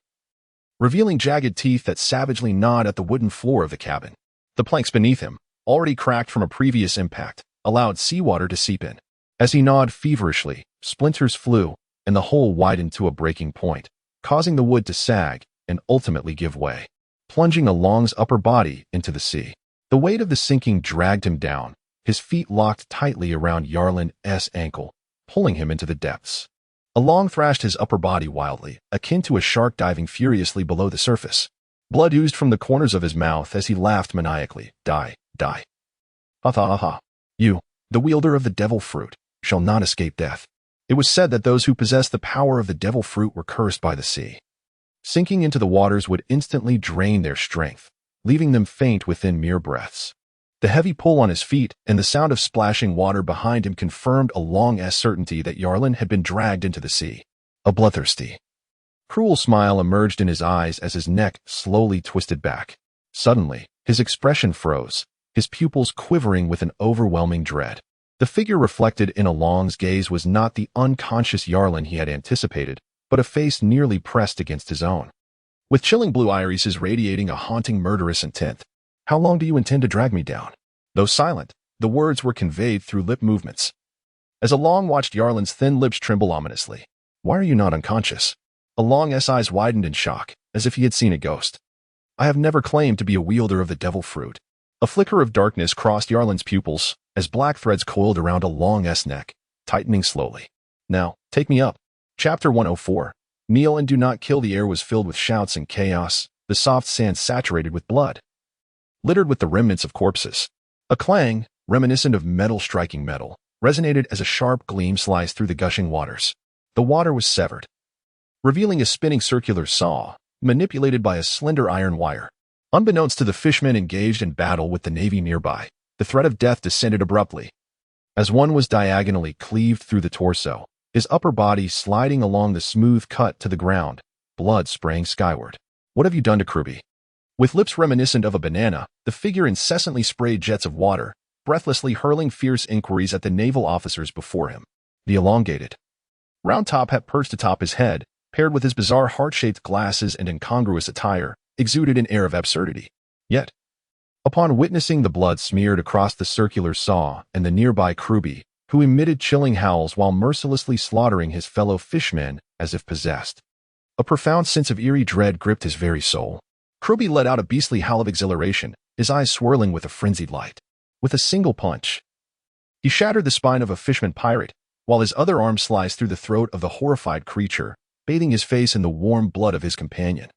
revealing jagged teeth that savagely gnawed at the wooden floor of the cabin. The planks beneath him, already cracked from a previous impact, allowed seawater to seep in. As he gnawed feverishly, splinters flew, and the hole widened to a breaking point, causing the wood to sag and ultimately give way, plunging Along's upper body into the sea. The weight of the sinking dragged him down, his feet locked tightly around Yarlin's ankle, pulling him into the depths. Along thrashed his upper body wildly, akin to a shark diving furiously below the surface. Blood oozed from the corners of his mouth as he laughed maniacally. Die, die. Ha ha ha. You, the wielder of the devil fruit, shall not escape death. It was said that those who possessed the power of the devil fruit were cursed by the sea. Sinking into the waters would instantly drain their strength, leaving them faint within mere breaths. The heavy pull on his feet and the sound of splashing water behind him confirmed Along's certainty that Yarlin had been dragged into the sea. A bloodthirsty, cruel smile emerged in his eyes as his neck slowly twisted back. Suddenly, his expression froze, his pupils quivering with an overwhelming dread. The figure reflected in Along's gaze was not the unconscious Yarlin he had anticipated, but a face nearly pressed against his own, with chilling blue irises radiating a haunting murderous intent. How long do you intend to drag me down? Though silent, the words were conveyed through lip movements, as Along watched Yarlin's thin lips tremble ominously. Why are you not unconscious? Along's eyes widened in shock, as if he had seen a ghost. I have never claimed to be a wielder of the devil fruit. A flicker of darkness crossed Yarlin's pupils, as black threads coiled around Along's neck, tightening slowly. Now, take me up. Chapter 104. Kneel and do not kill. The air was filled with shouts and chaos, the soft sand saturated with blood, littered with the remnants of corpses. A clang, reminiscent of metal striking metal, resonated as a sharp gleam sliced through the gushing waters. The water was severed, revealing a spinning circular saw, manipulated by a slender iron wire. Unbeknownst to the fishmen engaged in battle with the navy nearby, the threat of death descended abruptly, as one was diagonally cleaved through the torso, his upper body sliding along the smooth cut to the ground, blood spraying skyward. What have you done to Kruby? With lips reminiscent of a banana, the figure incessantly sprayed jets of water, breathlessly hurling fierce inquiries at the naval officers before him. The elongated, round top hat perched atop his head, paired with his bizarre heart-shaped glasses and incongruous attire, exuded an air of absurdity. Yet, upon witnessing the blood smeared across the circular saw and the nearby Kruby, who emitted chilling howls while mercilessly slaughtering his fellow fishmen as if possessed, a profound sense of eerie dread gripped his very soul. Kruby let out a beastly howl of exhilaration, his eyes swirling with a frenzied light. With a single punch, he shattered the spine of a fishman pirate, while his other arm sliced through the throat of the horrified creature, bathing his face in the warm blood of his companion,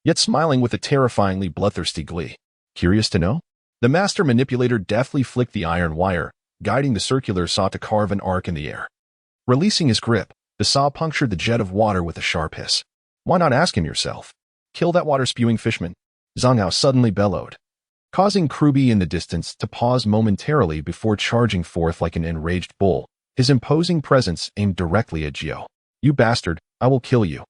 yet smiling with a terrifyingly bloodthirsty glee. Curious to know? The master manipulator deftly flicked the iron wire, guiding the circular saw to carve an arc in the air. Releasing his grip, the saw punctured the jet of water with a sharp hiss. Why not ask him yourself? Kill that water-spewing fishman, Zhang Hao suddenly bellowed, causing Kruby in the distance to pause momentarily before charging forth like an enraged bull, his imposing presence aimed directly at Jiao. You bastard, I will kill you.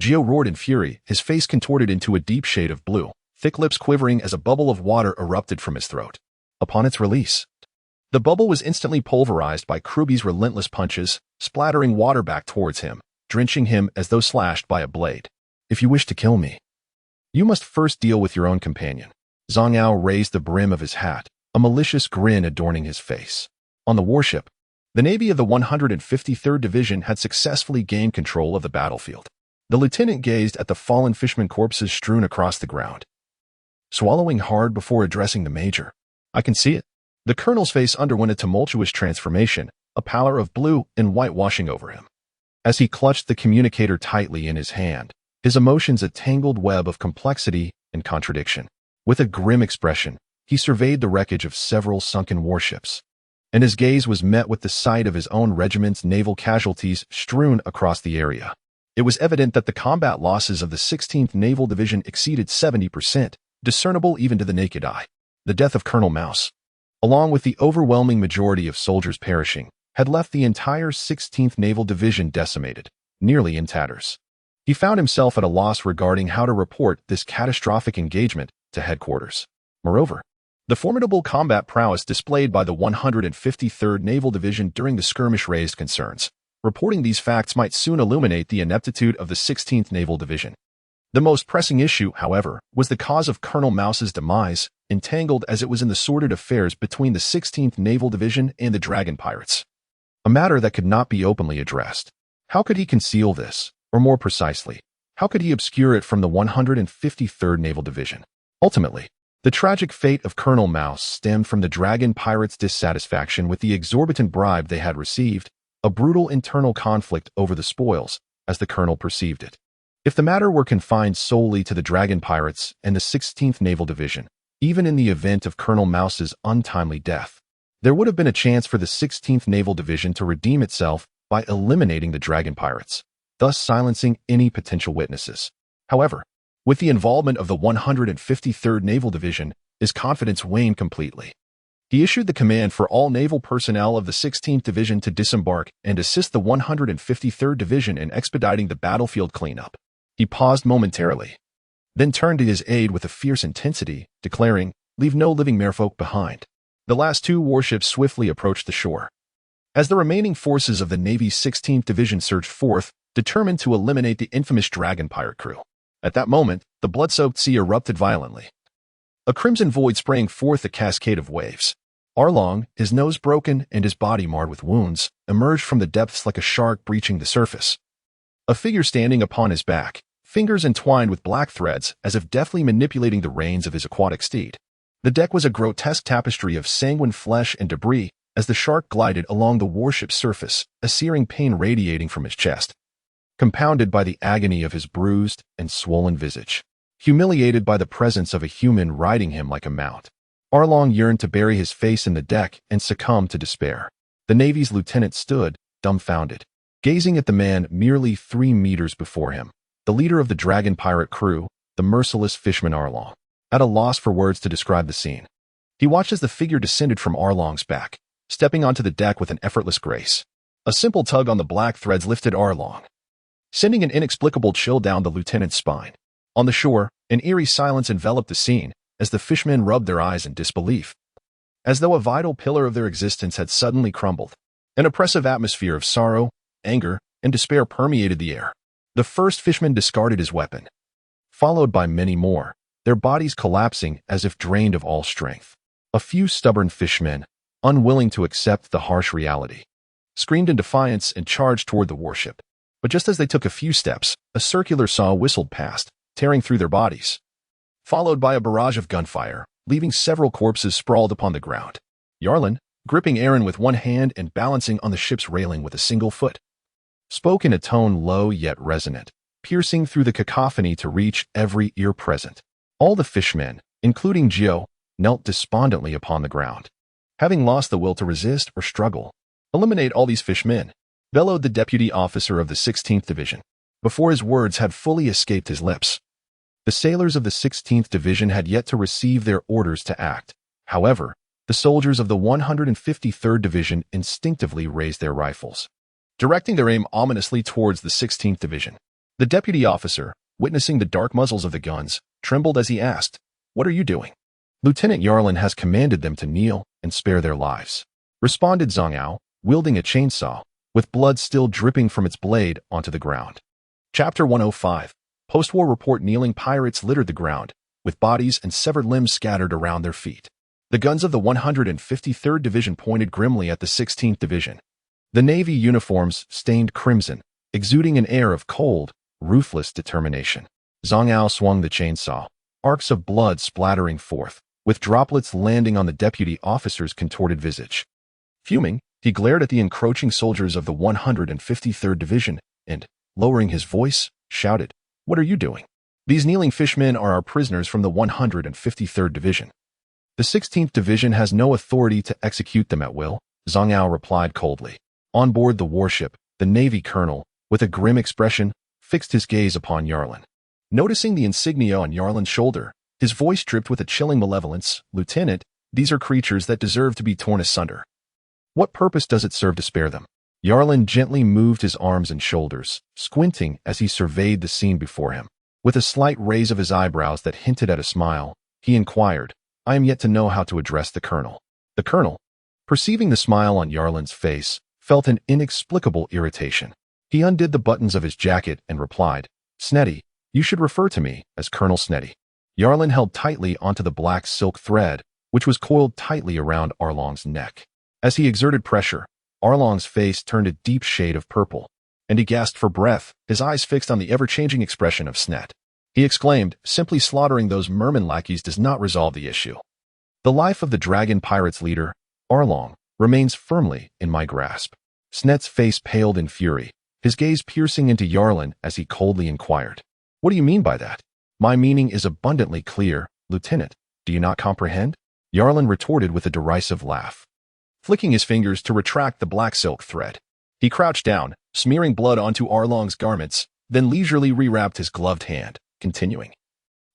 Jiao roared in fury, his face contorted into a deep shade of blue, thick lips quivering as a bubble of water erupted from his throat. Upon its release, the bubble was instantly pulverized by Kruby's relentless punches, splattering water back towards him, drenching him as though slashed by a blade. If you wish to kill me, you must first deal with your own companion. Zhang Hao raised the brim of his hat, a malicious grin adorning his face. On the warship, the Navy of the 153rd Division had successfully gained control of the battlefield. The lieutenant gazed at the fallen fishermen corpses strewn across the ground, swallowing hard before addressing the major. I can see it. The colonel's face underwent a tumultuous transformation, a pallor of blue and white washing over him. As he clutched the communicator tightly in his hand, his emotions a tangled web of complexity and contradiction. With a grim expression, he surveyed the wreckage of several sunken warships, and his gaze was met with the sight of his own regiment's naval casualties strewn across the area. It was evident that the combat losses of the 16th Naval Division exceeded 70%, discernible even to the naked eye. The death of Colonel Mouse, along with the overwhelming majority of soldiers perishing, had left the entire 16th Naval Division decimated, nearly in tatters. He found himself at a loss regarding how to report this catastrophic engagement to headquarters. Moreover, the formidable combat prowess displayed by the 153rd Naval Division during the skirmish raised concerns. Reporting these facts might soon illuminate the ineptitude of the 16th Naval Division. The most pressing issue, however, was the cause of Colonel Mouse's demise, entangled as it was in the sordid affairs between the 16th Naval Division and the Dragon Pirates. A matter that could not be openly addressed. How could he conceal this? Or more precisely, how could he obscure it from the 153rd Naval Division? Ultimately, the tragic fate of Colonel Mouse stemmed from the Dragon Pirates' dissatisfaction with the exorbitant bribe they had received, a brutal internal conflict over the spoils, as the colonel perceived it. If the matter were confined solely to the Dragon Pirates and the 16th Naval Division, even in the event of Colonel Mouse's untimely death, there would have been a chance for the 16th Naval Division to redeem itself by eliminating the Dragon Pirates, thus silencing any potential witnesses. However, with the involvement of the 153rd Naval Division, his confidence waned completely. He issued the command for all naval personnel of the 16th Division to disembark and assist the 153rd Division in expediting the battlefield cleanup. He paused momentarily, then turned to his aide with a fierce intensity, declaring, "Leave no living merfolk behind." The last two warships swiftly approached the shore. As the remaining forces of the Navy's 16th Division surged forth, determined to eliminate the infamous Dragon Pirate crew. At that moment, the blood-soaked sea erupted violently, a crimson void spraying forth a cascade of waves. Arlong, his nose broken and his body marred with wounds, emerged from the depths like a shark breaching the surface. A figure standing upon his back, fingers entwined with black threads as if deftly manipulating the reins of his aquatic steed. The deck was a grotesque tapestry of sanguine flesh and debris as the shark glided along the warship's surface, a searing pain radiating from his chest, compounded by the agony of his bruised and swollen visage. Humiliated by the presence of a human riding him like a mount, Arlong yearned to bury his face in the deck and succumb to despair. The Navy's lieutenant stood, dumbfounded, gazing at the man merely 3 meters before him, the leader of the Dragon Pirate crew, the merciless fisherman Arlong. At a loss for words to describe the scene, he watched as the figure descended from Arlong's back, stepping onto the deck with an effortless grace. A simple tug on the black threads lifted Arlong, sending an inexplicable chill down the lieutenant's spine. On the shore, an eerie silence enveloped the scene as the fishermen rubbed their eyes in disbelief, as though a vital pillar of their existence had suddenly crumbled. An oppressive atmosphere of sorrow, anger, and despair permeated the air. The first fisherman discarded his weapon, followed by many more, their bodies collapsing as if drained of all strength. A few stubborn fishermen, unwilling to accept the harsh reality, screamed in defiance and charged toward the warship. But just as they took a few steps, a circular saw whistled past, tearing through their bodies, followed by a barrage of gunfire, leaving several corpses sprawled upon the ground. Yarlin, gripping Aaron with one hand and balancing on the ship's railing with a single foot, spoke in a tone low yet resonant, piercing through the cacophony to reach every ear present. All the fishmen, including Jiao, knelt despondently upon the ground, having lost the will to resist or struggle. Eliminate all these fishmen, bellowed the deputy officer of the 16th Division, before his words had fully escaped his lips. The sailors of the 16th Division had yet to receive their orders to act. However, the soldiers of the 153rd Division instinctively raised their rifles, directing their aim ominously towards the 16th Division. The deputy officer, witnessing the dark muzzles of the guns, trembled as he asked, "What are you doing?" "Lieutenant Yarlin has commanded them to kneel and spare their lives," responded Zhang Ao, wielding a chainsaw, with blood still dripping from its blade onto the ground. Chapter 105. Post-war report. Kneeling pirates littered the ground, with bodies and severed limbs scattered around their feet. The guns of the 153rd Division pointed grimly at the 16th Division. The Navy uniforms stained crimson, exuding an air of cold, ruthless determination. Zhang Ao swung the chainsaw, arcs of blood splattering forth, with droplets landing on the deputy officer's contorted visage. Fuming, he glared at the encroaching soldiers of the 153rd Division and, lowering his voice, shouted, "What are you doing? These kneeling fishmen are our prisoners from the 153rd Division. The 16th Division has no authority to execute them at will," Zhang Ao replied coldly. On board the warship, the Navy colonel, with a grim expression, fixed his gaze upon Yarlin. Noticing the insignia on Yarlin's shoulder, his voice dripped with a chilling malevolence. "Lieutenant, these are creatures that deserve to be torn asunder. What purpose does it serve to spare them?" Yarlin gently moved his arms and shoulders, squinting as he surveyed the scene before him. With a slight raise of his eyebrows that hinted at a smile, he inquired, "I am yet to know how to address the colonel." The colonel, perceiving the smile on Yarlin's face, felt an inexplicable irritation. He undid the buttons of his jacket and replied, "Snetty, you should refer to me as Colonel Snetty." Yarlin held tightly onto the black silk thread, which was coiled tightly around Arlong's neck. As he exerted pressure, Arlong's face turned a deep shade of purple, and he gasped for breath, his eyes fixed on the ever-changing expression of Snet. He exclaimed, "Simply slaughtering those merman lackeys does not resolve the issue. The life of the dragon pirates' leader, Arlong, remains firmly in my grasp." Snet's face paled in fury, his gaze piercing into Yarlin as he coldly inquired, "What do you mean by that?" "My meaning is abundantly clear, Lieutenant. Do you not comprehend?" Yarlin retorted with a derisive laugh, flicking his fingers to retract the black silk thread. He crouched down, smearing blood onto Arlong's garments, then leisurely rewrapped his gloved hand, continuing,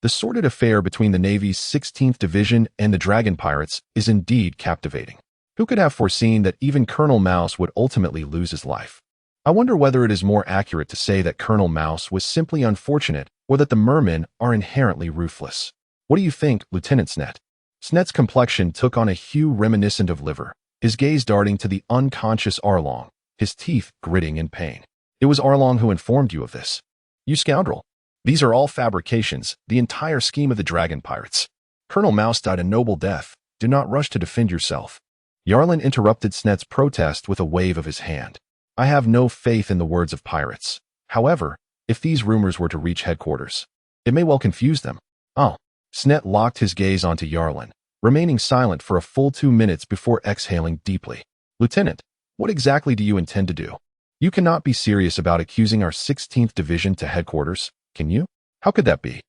"The sordid affair between the Navy's 16th Division and the Dragon Pirates is indeed captivating. Who could have foreseen that even Colonel Mouse would ultimately lose his life? I wonder whether it is more accurate to say that Colonel Mouse was simply unfortunate or that the mermen are inherently ruthless. What do you think, Lieutenant Snet?" Snet's complexion took on a hue reminiscent of liver, his gaze darting to the unconscious Arlong, his teeth gritting in pain. "It was Arlong who informed you of this. You scoundrel. These are all fabrications, the entire scheme of the Dragon Pirates. Colonel Mouse died a noble death. Do not rush to defend yourself." Yarlin interrupted Snet's protest with a wave of his hand. "I have no faith in the words of pirates. However, if these rumors were to reach headquarters, it may well confuse them." "Oh." Snet locked his gaze onto Yarlin, remaining silent for a full 2 minutes before exhaling deeply. "Lieutenant, what exactly do you intend to do? You cannot be serious about accusing our 16th Division to headquarters, can you? How could that be?"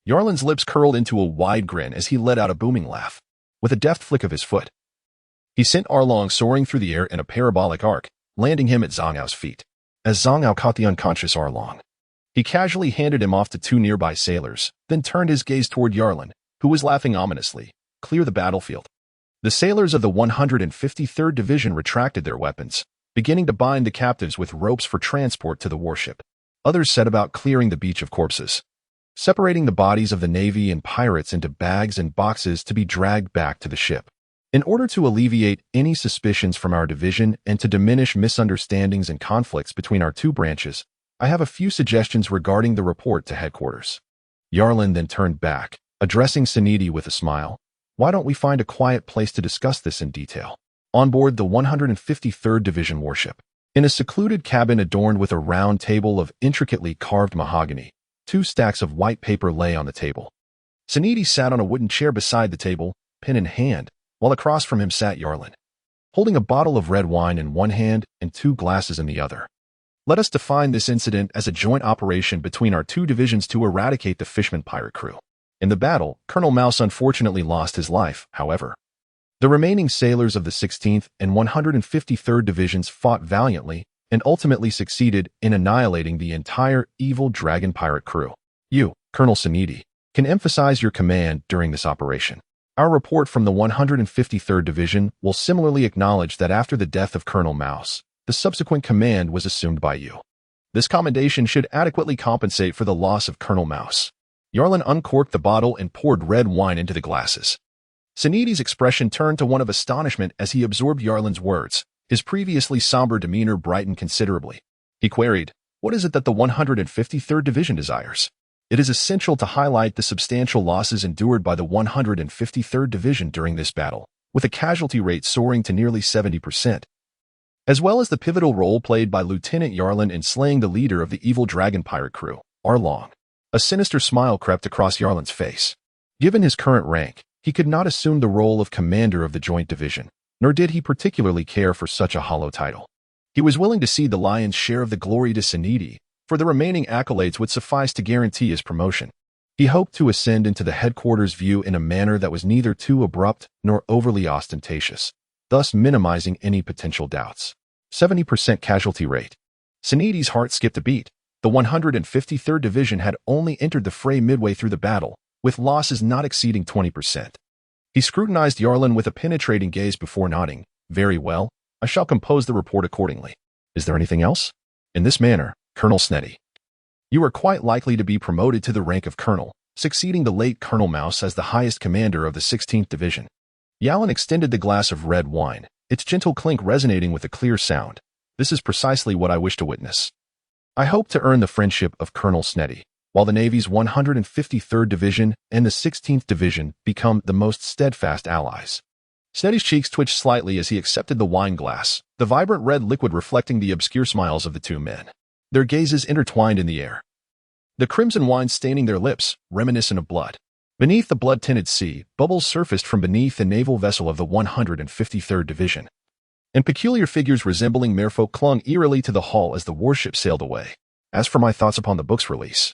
Yarlin's lips curled into a wide grin as he let out a booming laugh. With a deft flick of his foot, he sent Arlong soaring through the air in a parabolic arc, landing him at Zhang Ao's feet. As Zhang Ao caught the unconscious Arlong, he casually handed him off to 2 nearby sailors, then turned his gaze toward Yarlin, who was laughing ominously. "Clear the battlefield." The sailors of the 153rd Division retracted their weapons, beginning to bind the captives with ropes for transport to the warship. Others set about clearing the beach of corpses, separating the bodies of the Navy and pirates into bags and boxes to be dragged back to the ship. In order to alleviate any suspicions from our division and to diminish misunderstandings and conflicts between our 2 branches, I have a few suggestions regarding the report to headquarters. Yarlin then turned back, addressing Sanidi with a smile. "Why don't we find a quiet place to discuss this in detail?" On board the 153rd Division warship, in a secluded cabin adorned with a round table of intricately carved mahogany, 2 stacks of white paper lay on the table. Sanidi sat on a wooden chair beside the table, pen in hand, while across from him sat Yarlin, holding a bottle of red wine in one hand and 2 glasses in the other. "Let us define this incident as a joint operation between our 2 divisions to eradicate the Fishman pirate crew. In the battle, Colonel Mouse unfortunately lost his life, however. The remaining sailors of the 16th and 153rd Divisions fought valiantly and ultimately succeeded in annihilating the entire evil dragon pirate crew. You, Colonel Sanidi, can emphasize your command during this operation. Our report from the 153rd Division will similarly acknowledge that after the death of Colonel Mouse, the subsequent command was assumed by you. This commendation should adequately compensate for the loss of Colonel Mouse. Yarlin uncorked the bottle and poured red wine into the glasses. Sanidi's expression turned to one of astonishment as he absorbed Yarlin's words. His previously somber demeanor brightened considerably. He queried, "What is it that the 153rd Division desires?" It is essential to highlight the substantial losses endured by the 153rd Division during this battle, with a casualty rate soaring to nearly 70%, as well as the pivotal role played by Lieutenant Yarlin in slaying the leader of the evil dragon pirate crew, Arlong. A sinister smile crept across Yarlin's face. Given his current rank, he could not assume the role of commander of the Joint Division, nor did he particularly care for such a hollow title. He was willing to cede the lion's share of the glory to Sanidi, for the remaining accolades would suffice to guarantee his promotion. He hoped to ascend into the headquarters view in a manner that was neither too abrupt nor overly ostentatious, thus minimizing any potential doubts. 70% casualty rate. Sanidi's heart skipped a beat. The 153rd Division had only entered the fray midway through the battle, with losses not exceeding 20%. He scrutinized Yarlin with a penetrating gaze before nodding. "Very well, I shall compose the report accordingly. Is there anything else?" In this manner, Colonel Sneddy, you are quite likely to be promoted to the rank of Colonel, succeeding the late Colonel Mouse as the highest commander of the 16th Division. Yarlin extended the glass of red wine, its gentle clink resonating with a clear sound. "This is precisely what I wish to witness. I hope to earn the friendship of Colonel Sneddy, while the Navy's 153rd Division and the 16th Division become the most steadfast allies." Sneddy's cheeks twitched slightly as he accepted the wine glass, the vibrant red liquid reflecting the obscure smiles of the two men. Their gazes intertwined in the air, the crimson wine staining their lips, reminiscent of blood. Beneath the blood-tinted sea, bubbles surfaced from beneath the naval vessel of the 153rd Division, and peculiar figures resembling merfolk clung eerily to the hull as the warship sailed away. As for my thoughts upon the book's release,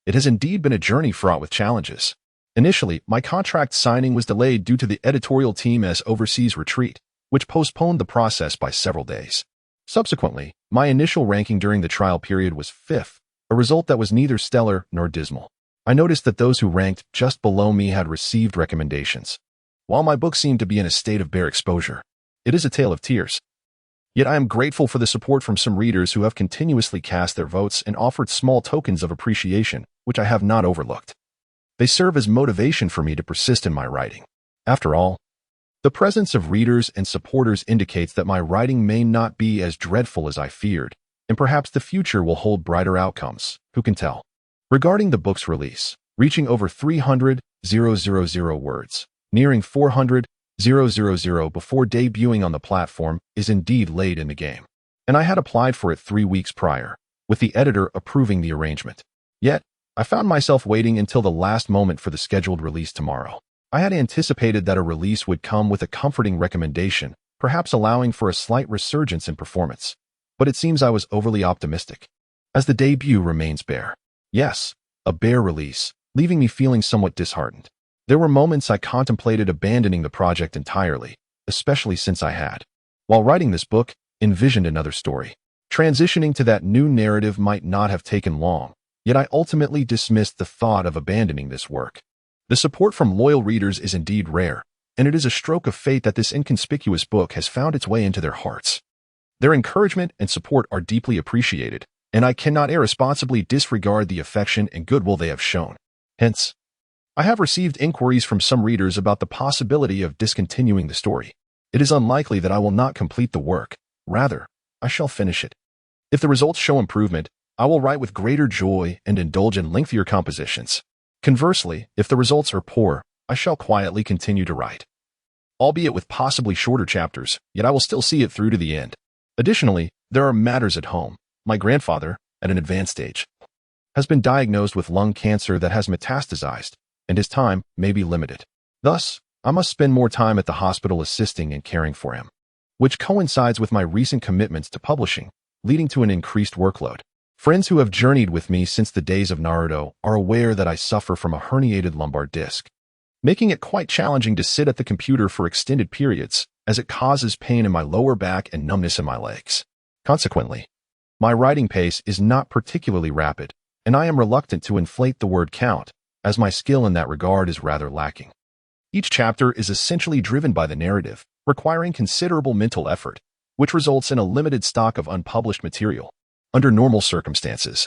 it has indeed been a journey fraught with challenges. Initially, my contract signing was delayed due to the editorial team's overseas retreat, which postponed the process by several days. Subsequently, my initial ranking during the trial period was 5th, a result that was neither stellar nor dismal. I noticed that those who ranked just below me had received recommendations. While my book seemed to be in a state of bare exposure, it is a tale of tears. Yet I am grateful for the support from some readers who have continuously cast their votes and offered small tokens of appreciation, which I have not overlooked. They serve as motivation for me to persist in my writing. After all, the presence of readers and supporters indicates that my writing may not be as dreadful as I feared, and perhaps the future will hold brighter outcomes. Who can tell? Regarding the book's release, reaching over 300,000 words, nearing 400,000 before debuting on the platform is indeed late in the game. And I had applied for it 3 weeks prior, with the editor approving the arrangement. Yet, I found myself waiting until the last moment for the scheduled release tomorrow. I had anticipated that a release would come with a comforting recommendation, perhaps allowing for a slight resurgence in performance. But it seems I was overly optimistic, as the debut remains bare. Yes, a bare release, leaving me feeling somewhat disheartened. There were moments I contemplated abandoning the project entirely, especially since I had, while writing this book, envisioned another story. Transitioning to that new narrative might not have taken long, yet I ultimately dismissed the thought of abandoning this work. The support from loyal readers is indeed rare, and it is a stroke of fate that this inconspicuous book has found its way into their hearts. Their encouragement and support are deeply appreciated, and I cannot irresponsibly disregard the affection and goodwill they have shown. Hence, I have received inquiries from some readers about the possibility of discontinuing the story. It is unlikely that I will not complete the work. Rather, I shall finish it. If the results show improvement, I will write with greater joy and indulge in lengthier compositions. Conversely, if the results are poor, I shall quietly continue to write, albeit with possibly shorter chapters, yet I will still see it through to the end. Additionally, there are matters at home. My grandfather, at an advanced stage, has been diagnosed with lung cancer that has metastasized, and his time may be limited. Thus, I must spend more time at the hospital assisting and caring for him, which coincides with my recent commitments to publishing, leading to an increased workload. Friends who have journeyed with me since the days of Naruto are aware that I suffer from a herniated lumbar disc, making it quite challenging to sit at the computer for extended periods, as it causes pain in my lower back and numbness in my legs. Consequently, my writing pace is not particularly rapid, and I am reluctant to inflate the word count, as my skill in that regard is rather lacking. Each chapter is essentially driven by the narrative, requiring considerable mental effort, which results in a limited stock of unpublished material. Under normal circumstances,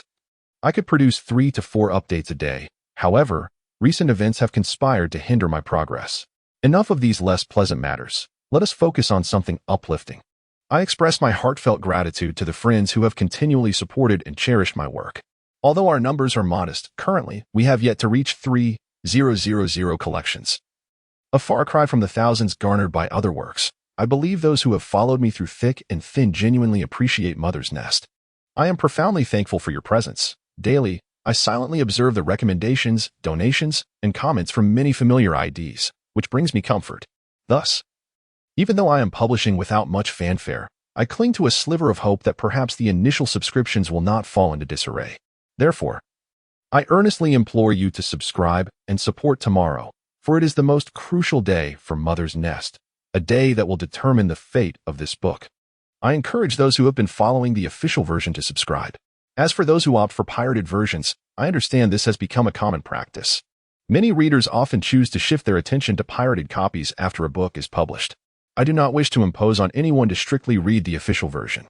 I could produce 3 to 4 updates a day. However, recent events have conspired to hinder my progress. Enough of these less pleasant matters. Let us focus on something uplifting. I express my heartfelt gratitude to the friends who have continually supported and cherished my work. Although our numbers are modest, currently, we have yet to reach 3,000 collections. A far cry from the thousands garnered by other works. I believe those who have followed me through thick and thin genuinely appreciate Mother's Nest. I am profoundly thankful for your presence. Daily, I silently observe the recommendations, donations, and comments from many familiar IDs, which brings me comfort. Thus, even though I am publishing without much fanfare, I cling to a sliver of hope that perhaps the initial subscriptions will not fall into disarray. Therefore, I earnestly implore you to subscribe and support tomorrow, for it is the most crucial day for Mother's Nest, a day that will determine the fate of this book. I encourage those who have been following the official version to subscribe. As for those who opt for pirated versions, I understand this has become a common practice. Many readers often choose to shift their attention to pirated copies after a book is published. I do not wish to impose on anyone to strictly read the official version.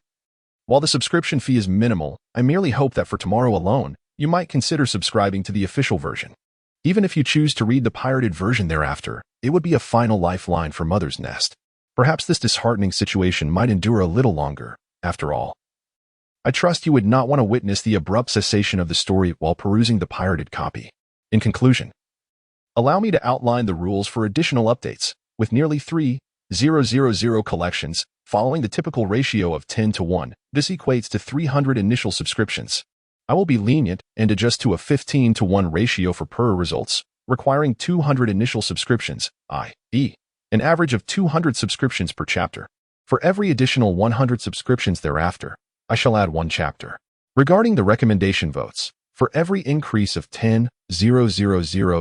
While the subscription fee is minimal, I merely hope that for tomorrow alone, you might consider subscribing to the official version. Even if you choose to read the pirated version thereafter, it would be a final lifeline for Mother's Nest. Perhaps this disheartening situation might endure a little longer, after all. I trust you would not want to witness the abrupt cessation of the story while perusing the pirated copy. In conclusion, allow me to outline the rules for additional updates. With nearly 3,000 collections, following the typical ratio of 10 to 1, this equates to 300 initial subscriptions. I will be lenient and adjust to a 15 to 1 ratio for per results, requiring 200 initial subscriptions, i.e., an average of 200 subscriptions per chapter. For every additional 100 subscriptions thereafter, I shall add 1 chapter. Regarding the recommendation votes, for every increase of 10,000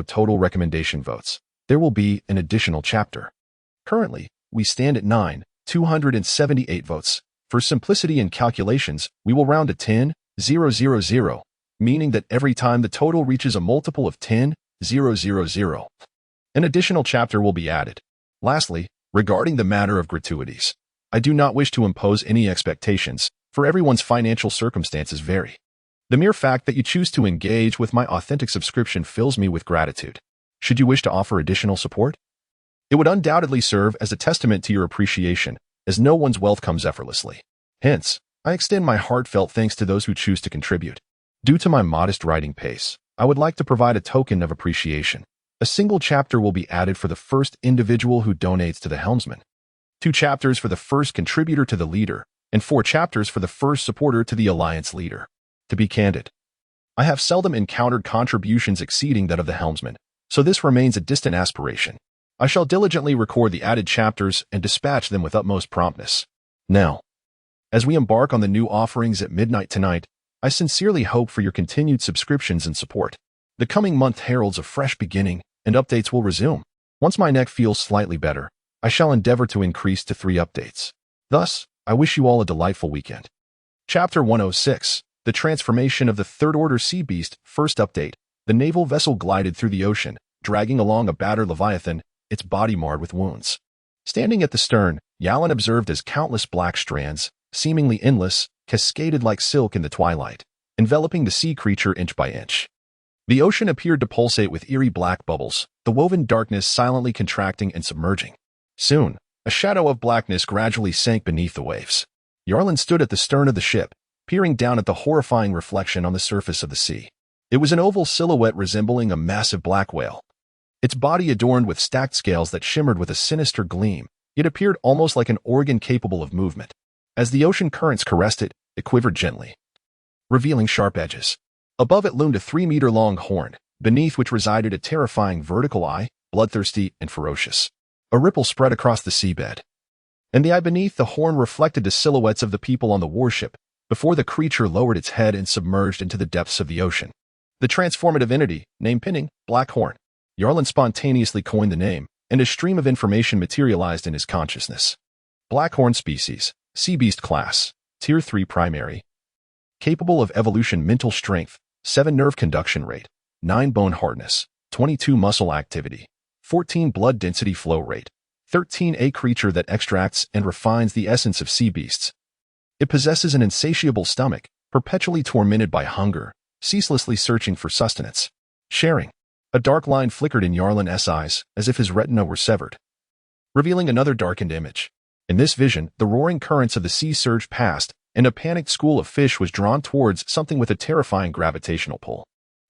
total recommendation votes, there will be an additional chapter. Currently, we stand at 9,278 votes. For simplicity in calculations, we will round to 10,000, meaning that every time the total reaches a multiple of 10,000, an additional chapter will be added. Lastly, regarding the matter of gratuities, I do not wish to impose any expectations, for everyone's financial circumstances vary. The mere fact that you choose to engage with my authentic subscription fills me with gratitude. Should you wish to offer additional support, it would undoubtedly serve as a testament to your appreciation, as no one's wealth comes effortlessly. Hence, I extend my heartfelt thanks to those who choose to contribute. Due to my modest writing pace, I would like to provide a token of appreciation. A single chapter will be added for the first individual who donates to the helmsman, 2 chapters for the first contributor to the leader, and 4 chapters for the first supporter to the alliance leader. To be candid, I have seldom encountered contributions exceeding that of the helmsman, so this remains a distant aspiration. I shall diligently record the added chapters and dispatch them with utmost promptness. Now, as we embark on the new offerings at midnight tonight, I sincerely hope for your continued subscriptions and support. The coming month heralds a fresh beginning, and updates will resume. Once my neck feels slightly better, I shall endeavor to increase to 3 updates. Thus, I wish you all a delightful weekend. Chapter 106, The Transformation of the Third Order Sea Beast. First update. The naval vessel glided through the ocean, dragging along a battered leviathan, its body marred with wounds. Standing at the stern, Yalin observed as countless black strands, seemingly endless, cascaded like silk in the twilight, enveloping the sea creature inch by inch. The ocean appeared to pulsate with eerie black bubbles, the woven darkness silently contracting and submerging. Soon, a shadow of blackness gradually sank beneath the waves. Yarlin stood at the stern of the ship, peering down at the horrifying reflection on the surface of the sea. It was an oval silhouette resembling a massive black whale. Its body adorned with stacked scales that shimmered with a sinister gleam, it appeared almost like an organ capable of movement. As the ocean currents caressed it, it quivered gently, revealing sharp edges. Above it loomed a 3-meter-long horn, beneath which resided a terrifying vertical eye, bloodthirsty and ferocious. A ripple spread across the seabed, and the eye beneath the horn reflected the silhouettes of the people on the warship, before the creature lowered its head and submerged into the depths of the ocean. The transformative entity, named Pinning, Black Horn. Yarlin spontaneously coined the name, and a stream of information materialized in his consciousness. Black Horn species, Sea Beast class, Tier 3 primary. Capable of evolution mental strength, 7 nerve conduction rate, 9 bone hardness, 22 muscle activity, 14 blood density flow rate, 13 a creature that extracts and refines the essence of sea beasts. It possesses an insatiable stomach, perpetually tormented by hunger, ceaselessly searching for sustenance. Sharing. A dark line flickered in Yarlin's eyes, as if his retina were severed, revealing another darkened image. In this vision, the roaring currents of the sea surged past, and a panicked school of fish was drawn towards something with a terrifying gravitational pull.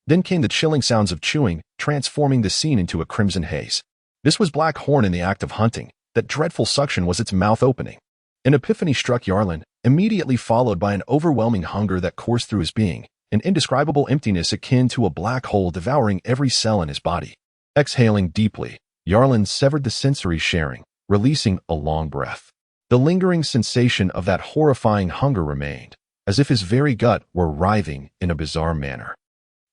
Then came the chilling sounds of chewing, transforming the scene into a crimson haze. This was Black Horn in the act of hunting. That dreadful suction was its mouth opening. An epiphany struck Yarlin, immediately followed by an overwhelming hunger that coursed through his being, an indescribable emptiness akin to a black hole devouring every cell in his body. Exhaling deeply, Yarlin severed the sensory sharing, releasing a long breath. The lingering sensation of that horrifying hunger remained, as if his very gut were writhing in a bizarre manner.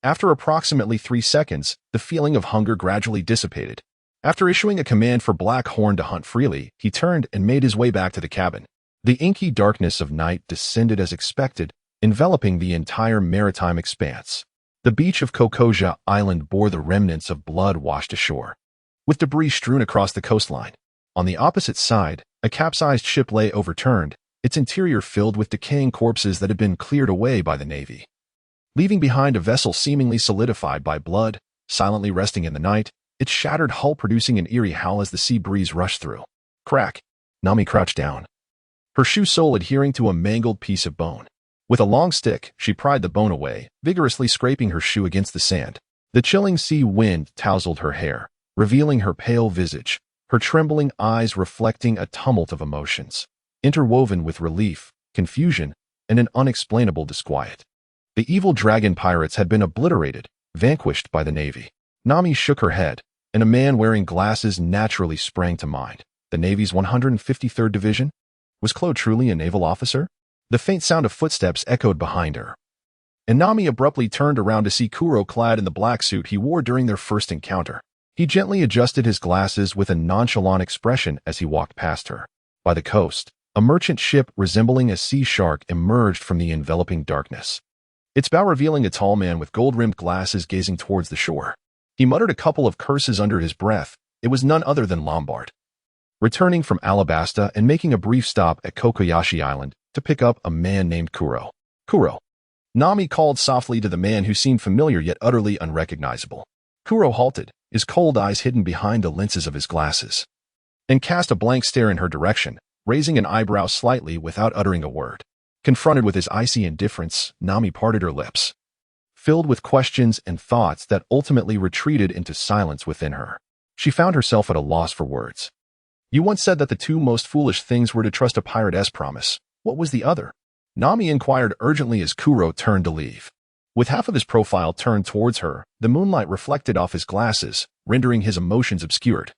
After approximately 3 seconds, the feeling of hunger gradually dissipated. After issuing a command for Black Horn to hunt freely, he turned and made his way back to the cabin. The inky darkness of night descended as expected, enveloping the entire maritime expanse. The beach of Kokoja Island bore the remnants of blood washed ashore, with debris strewn across the coastline. On the opposite side, a capsized ship lay overturned, its interior filled with decaying corpses that had been cleared away by the Navy, leaving behind a vessel seemingly solidified by blood, silently resting in the night, its shattered hull producing an eerie howl as the sea breeze rushed through. Crack! Nami crouched down, her shoe sole adhering to a mangled piece of bone. With a long stick, she pried the bone away, vigorously scraping her shoe against the sand. The chilling sea wind tousled her hair, revealing her pale visage, her trembling eyes reflecting a tumult of emotions, interwoven with relief, confusion, and an unexplainable disquiet. The evil dragon pirates had been obliterated, vanquished by the Navy. Nami shook her head, and a man wearing glasses naturally sprang to mind. The Navy's 153rd Division? Was Claude truly a naval officer? The faint sound of footsteps echoed behind her, and Nami abruptly turned around to see Kuro clad in the black suit he wore during their first encounter. He gently adjusted his glasses with a nonchalant expression as he walked past her. By the coast, a merchant ship resembling a sea shark emerged from the enveloping darkness, its bow revealing a tall man with gold-rimmed glasses gazing towards the shore. He muttered a couple of curses under his breath. It was none other than Lombard, returning from Alabasta and making a brief stop at Kokoyashi Island to pick up a man named Kuro. Kuro. Nami called softly to the man who seemed familiar yet utterly unrecognizable. Kuro halted, his cold eyes hidden behind the lenses of his glasses, and cast a blank stare in her direction, raising an eyebrow slightly without uttering a word. Confronted with his icy indifference, Nami parted her lips, filled with questions and thoughts that ultimately retreated into silence within her. She found herself at a loss for words. You once said that the two most foolish things were to trust a pirate's promise. What was the other? Nami inquired urgently as Kuro turned to leave. With half of his profile turned towards her, the moonlight reflected off his glasses, rendering his emotions obscured.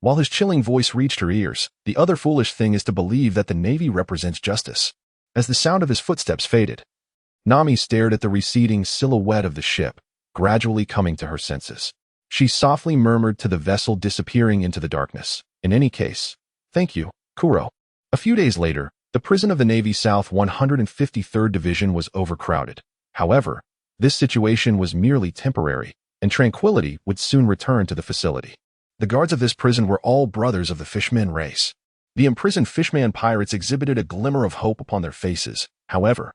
While his chilling voice reached her ears, the other foolish thing is to believe that the Navy represents justice. As the sound of his footsteps faded, Nami stared at the receding silhouette of the ship, gradually coming to her senses. She softly murmured to the vessel disappearing into the darkness. In any case, thank you, Kuro. A few days later, the prison of the Navy South 153rd Division was overcrowded. However, this situation was merely temporary, and tranquility would soon return to the facility. The guards of this prison were all brothers of the Fishman race. The imprisoned Fishman pirates exhibited a glimmer of hope upon their faces. However,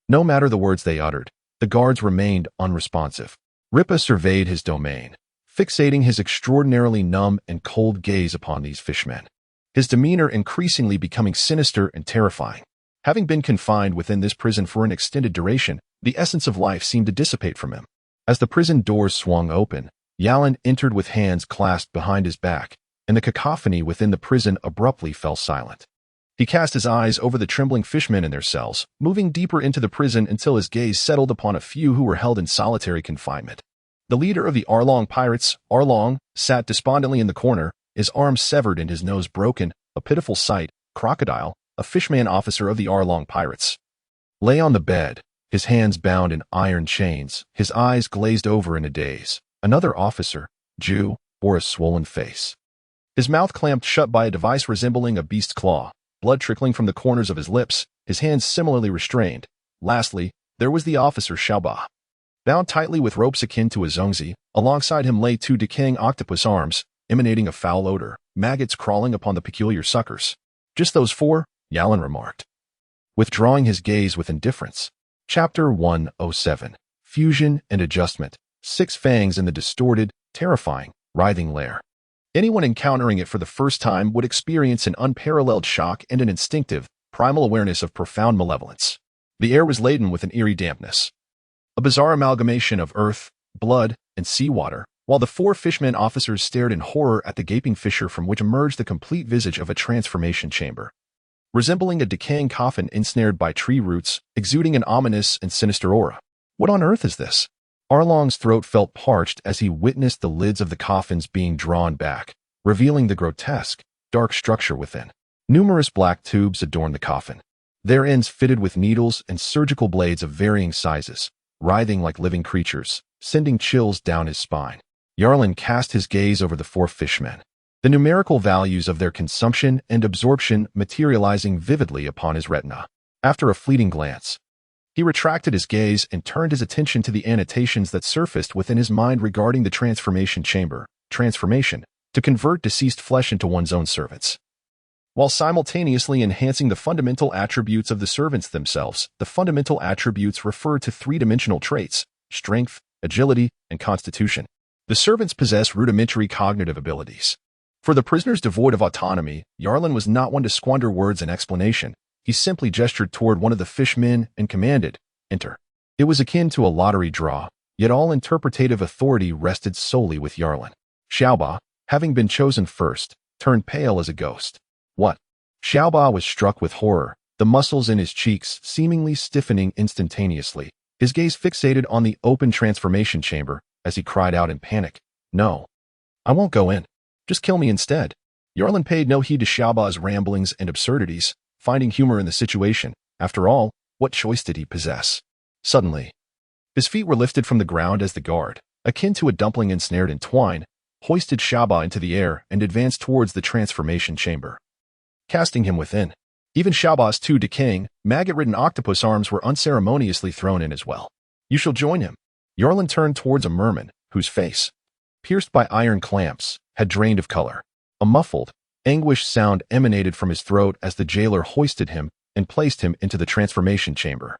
no matter the words they uttered, the guards remained unresponsive. Ripa surveyed his domain, fixating his extraordinarily numb and cold gaze upon these fishmen, his demeanor increasingly becoming sinister and terrifying. Having been confined within this prison for an extended duration, the essence of life seemed to dissipate from him. As the prison doors swung open, Yalan entered with hands clasped behind his back, and the cacophony within the prison abruptly fell silent. He cast his eyes over the trembling fishmen in their cells, moving deeper into the prison until his gaze settled upon a few who were held in solitary confinement. The leader of the Arlong pirates, Arlong, sat despondently in the corner, his arms severed and his nose broken, a pitiful sight. Crocodile, a fishman officer of the Arlong pirates, lay on the bed, his hands bound in iron chains, his eyes glazed over in a daze. Another officer, Jew, bore a swollen face, his mouth clamped shut by a device resembling a beast's claw, blood trickling from the corners of his lips, his hands similarly restrained. Lastly, there was the officer Xiaoba. Bound tightly with ropes akin to a zongzi, alongside him lay 2 decaying octopus arms, emanating a foul odor, maggots crawling upon the peculiar suckers. Just those 4, Yalan remarked, withdrawing his gaze with indifference. Chapter 107. Fusion and Adjustment. 6 fangs in the distorted, terrifying, writhing lair. Anyone encountering it for the first time would experience an unparalleled shock and an instinctive, primal awareness of profound malevolence. The air was laden with an eerie dampness, a bizarre amalgamation of earth, blood, and seawater, while the 4 fishmen officers stared in horror at the gaping fissure from which emerged the complete visage of a transformation chamber. Resembling a decaying coffin ensnared by tree roots, exuding an ominous and sinister aura. What on earth is this? Arlong's throat felt parched as he witnessed the lids of the coffins being drawn back, revealing the grotesque, dark structure within. Numerous black tubes adorned the coffin, their ends fitted with needles and surgical blades of varying sizes, writhing like living creatures, sending chills down his spine. Yarlin cast his gaze over the 4 fishmen, the numerical values of their consumption and absorption materializing vividly upon his retina. After a fleeting glance, he retracted his gaze and turned his attention to the annotations that surfaced within his mind regarding the transformation chamber. Transformation, to convert deceased flesh into one's own servants, while simultaneously enhancing the fundamental attributes of the servants themselves. The fundamental attributes refer to 3-dimensional traits: strength, agility, and constitution. The servants possess rudimentary cognitive abilities. For the prisoners devoid of autonomy, Yarlin was not one to squander words in explanation. He simply gestured toward one of the fishmen and commanded, "Enter." It was akin to a lottery draw, yet all interpretative authority rested solely with Yarlin. Xiaoba, having been chosen first, turned pale as a ghost. What? Xiaoba was struck with horror, the muscles in his cheeks seemingly stiffening instantaneously. His gaze fixated on the open transformation chamber as he cried out in panic, "No, I won't go in. Just kill me instead." Yarlin paid no heed to Xiaoba's ramblings and absurdities, finding humor in the situation. After all, what choice did he possess? Suddenly, his feet were lifted from the ground as the guard, akin to a dumpling ensnared in twine, hoisted Xiaoba into the air and advanced towards the transformation chamber, casting him within. Even Xiaoba's 2 decaying, maggot-ridden octopus arms were unceremoniously thrown in as well. "You shall join him." Yarlin turned towards a merman, whose face, pierced by iron clamps, had drained of color. A muffled, anguished sound emanated from his throat as the jailer hoisted him and placed him into the transformation chamber.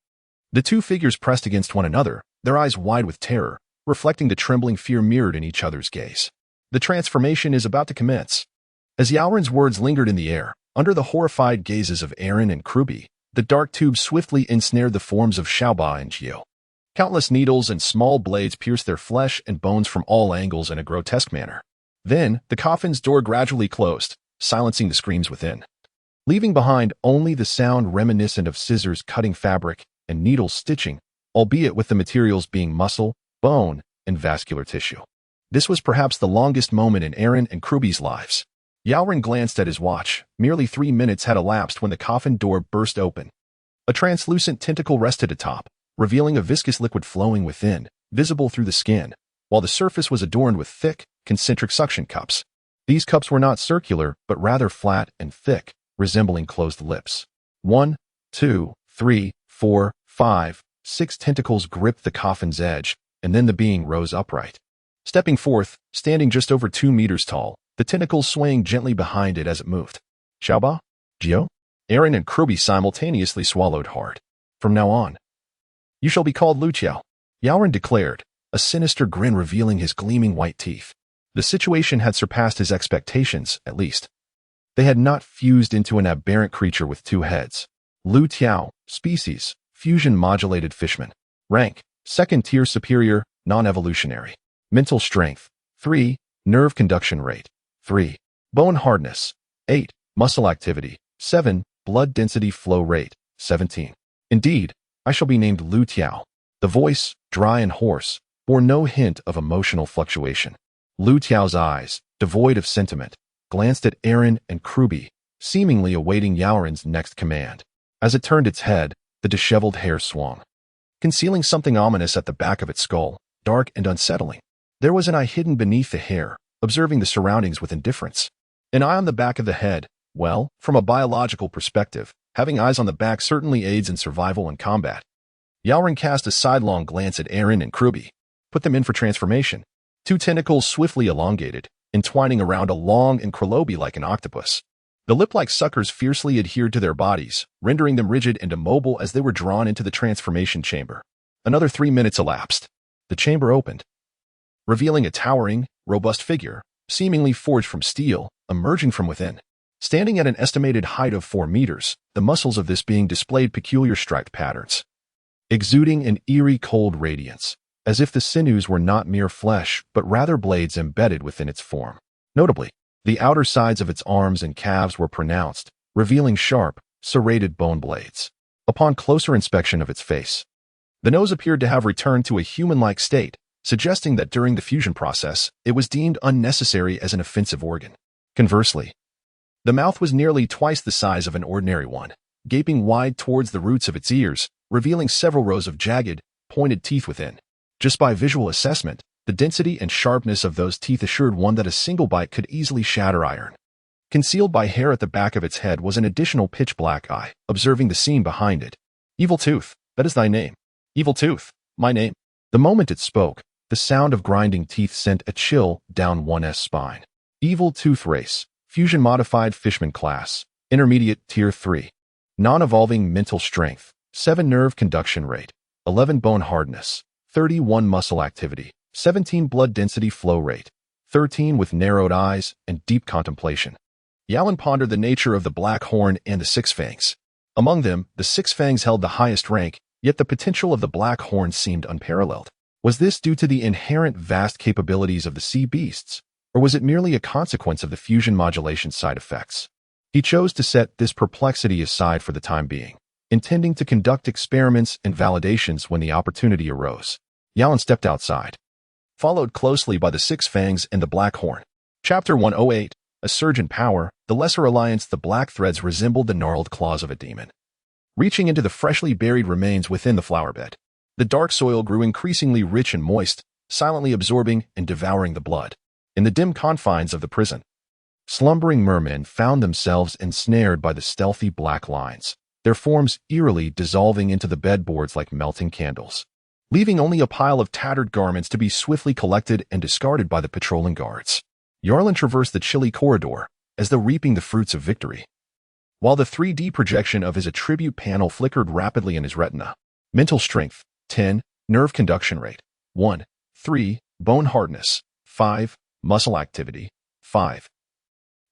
The 2 figures pressed against one another, their eyes wide with terror, reflecting the trembling fear mirrored in each other's gaze. The transformation is about to commence. As Yalrin's words lingered in the air, under the horrified gazes of Aaron and Kruby, the dark tube swiftly ensnared the forms of Xiaoba and Gio. Countless needles and small blades pierced their flesh and bones from all angles in a grotesque manner. Then, the coffin's door gradually closed, silencing the screams within, leaving behind only the sound reminiscent of scissors cutting fabric and needles stitching, albeit with the materials being muscle, bone, and vascular tissue. This was perhaps the longest moment in Aaron and Kruby's lives. Yalrin glanced at his watch. Merely 3 minutes had elapsed when the coffin door burst open. A translucent tentacle rested atop, revealing a viscous liquid flowing within, visible through the skin, while the surface was adorned with thick, concentric suction cups. These cups were not circular, but rather flat and thick, resembling closed lips. 1, 2, 3, 4, 5, 6 tentacles gripped the coffin's edge, and then the being rose upright. Stepping forth, standing just over 2 meters tall, the tentacles swaying gently behind it as it moved. "Xiaoba? Gio?" Aaron and Kruby simultaneously swallowed hard. "From now on, you shall be called Lu Qiao," Yalrin declared, a sinister grin revealing his gleaming white teeth. The situation had surpassed his expectations, at least. They had not fused into an aberrant creature with 2 heads. Lu Tiao, species, fusion-modulated fishman. Rank, 2nd tier superior, non-evolutionary. Mental strength, 3. Nerve conduction rate, 3. Bone hardness, 8. Muscle activity, 7. Blood density flow rate, 17. "Indeed, I shall be named Lu Tiao." The voice, dry and hoarse, bore no hint of emotional fluctuation. Lu Tiao's eyes, devoid of sentiment, glanced at Aaron and Kruby, seemingly awaiting Yalrin's next command. As it turned its head, the disheveled hair swung, concealing something ominous at the back of its skull, dark and unsettling. There was an eye hidden beneath the hair, observing the surroundings with indifference. An eye on the back of the head. Well, from a biological perspective, Having eyes on the back certainly aids in survival and combat. Yalrin cast a sidelong glance at Aaron and Kruby. Put them in for transformation. Two tentacles swiftly elongated, entwining around a long and Krolobi like an octopus. The lip-like suckers fiercely adhered to their bodies, rendering them rigid and immobile as they were drawn into the transformation chamber. Another 3 minutes elapsed. The chamber opened, revealing a towering, robust figure, seemingly forged from steel, emerging from within. Standing at an estimated height of 4 meters, the muscles of this being displayed peculiar striped patterns, exuding an eerie cold radiance, as if the sinews were not mere flesh, but rather blades embedded within its form. Notably, the outer sides of its arms and calves were pronounced, revealing sharp, serrated bone blades. Upon closer inspection of its face, the nose appeared to have returned to a human-like state, suggesting that during the fusion process, it was deemed unnecessary as an offensive organ. Conversely, the mouth was nearly twice the size of an ordinary one, gaping wide towards the roots of its ears, revealing several rows of jagged, pointed teeth within. Just by visual assessment, the density and sharpness of those teeth assured one that a single bite could easily shatter iron. Concealed by hair at the back of its head was an additional pitch-black eye, observing the scene behind it. Evil Tooth, that is thy name. Evil Tooth, my name. The moment it spoke, the sound of grinding teeth sent a chill down one's spine. Evil Tooth race, fusion-modified fishman class, intermediate tier 3. Non-evolving mental strength, 7 nerve conduction rate, 11 bone hardness, 31 muscle activity, 17 blood density flow rate, 13 with narrowed eyes and deep contemplation. Yalin pondered the nature of the Black Horn and the Six Fangs. Among them, the Six Fangs held the highest rank, yet the potential of the Black Horn seemed unparalleled. Was this due to the inherent vast capabilities of the sea beasts, or was it merely a consequence of the fusion modulation side effects? He chose to set this perplexity aside for the time being, intending to conduct experiments and validations when the opportunity arose. Yalin stepped outside, followed closely by the Six Fangs and the Black Horn. Chapter 108, A Surge in Power. The Lesser Alliance. The black threads resembled the gnarled claws of a demon, reaching into the freshly buried remains within the flower bed. The dark soil grew increasingly rich and moist, silently absorbing and devouring the blood. In the dim confines of the prison, slumbering mermen found themselves ensnared by the stealthy black lines, their forms eerily dissolving into the bedboards like melting candles, leaving only a pile of tattered garments to be swiftly collected and discarded by the patrolling guards. Yarlin traversed the chilly corridor, as though reaping the fruits of victory, while the 3D projection of his attribute panel flickered rapidly in his retina. Mental strength, 10, nerve conduction rate, 1, 3, bone hardness, 5, muscle activity, 5,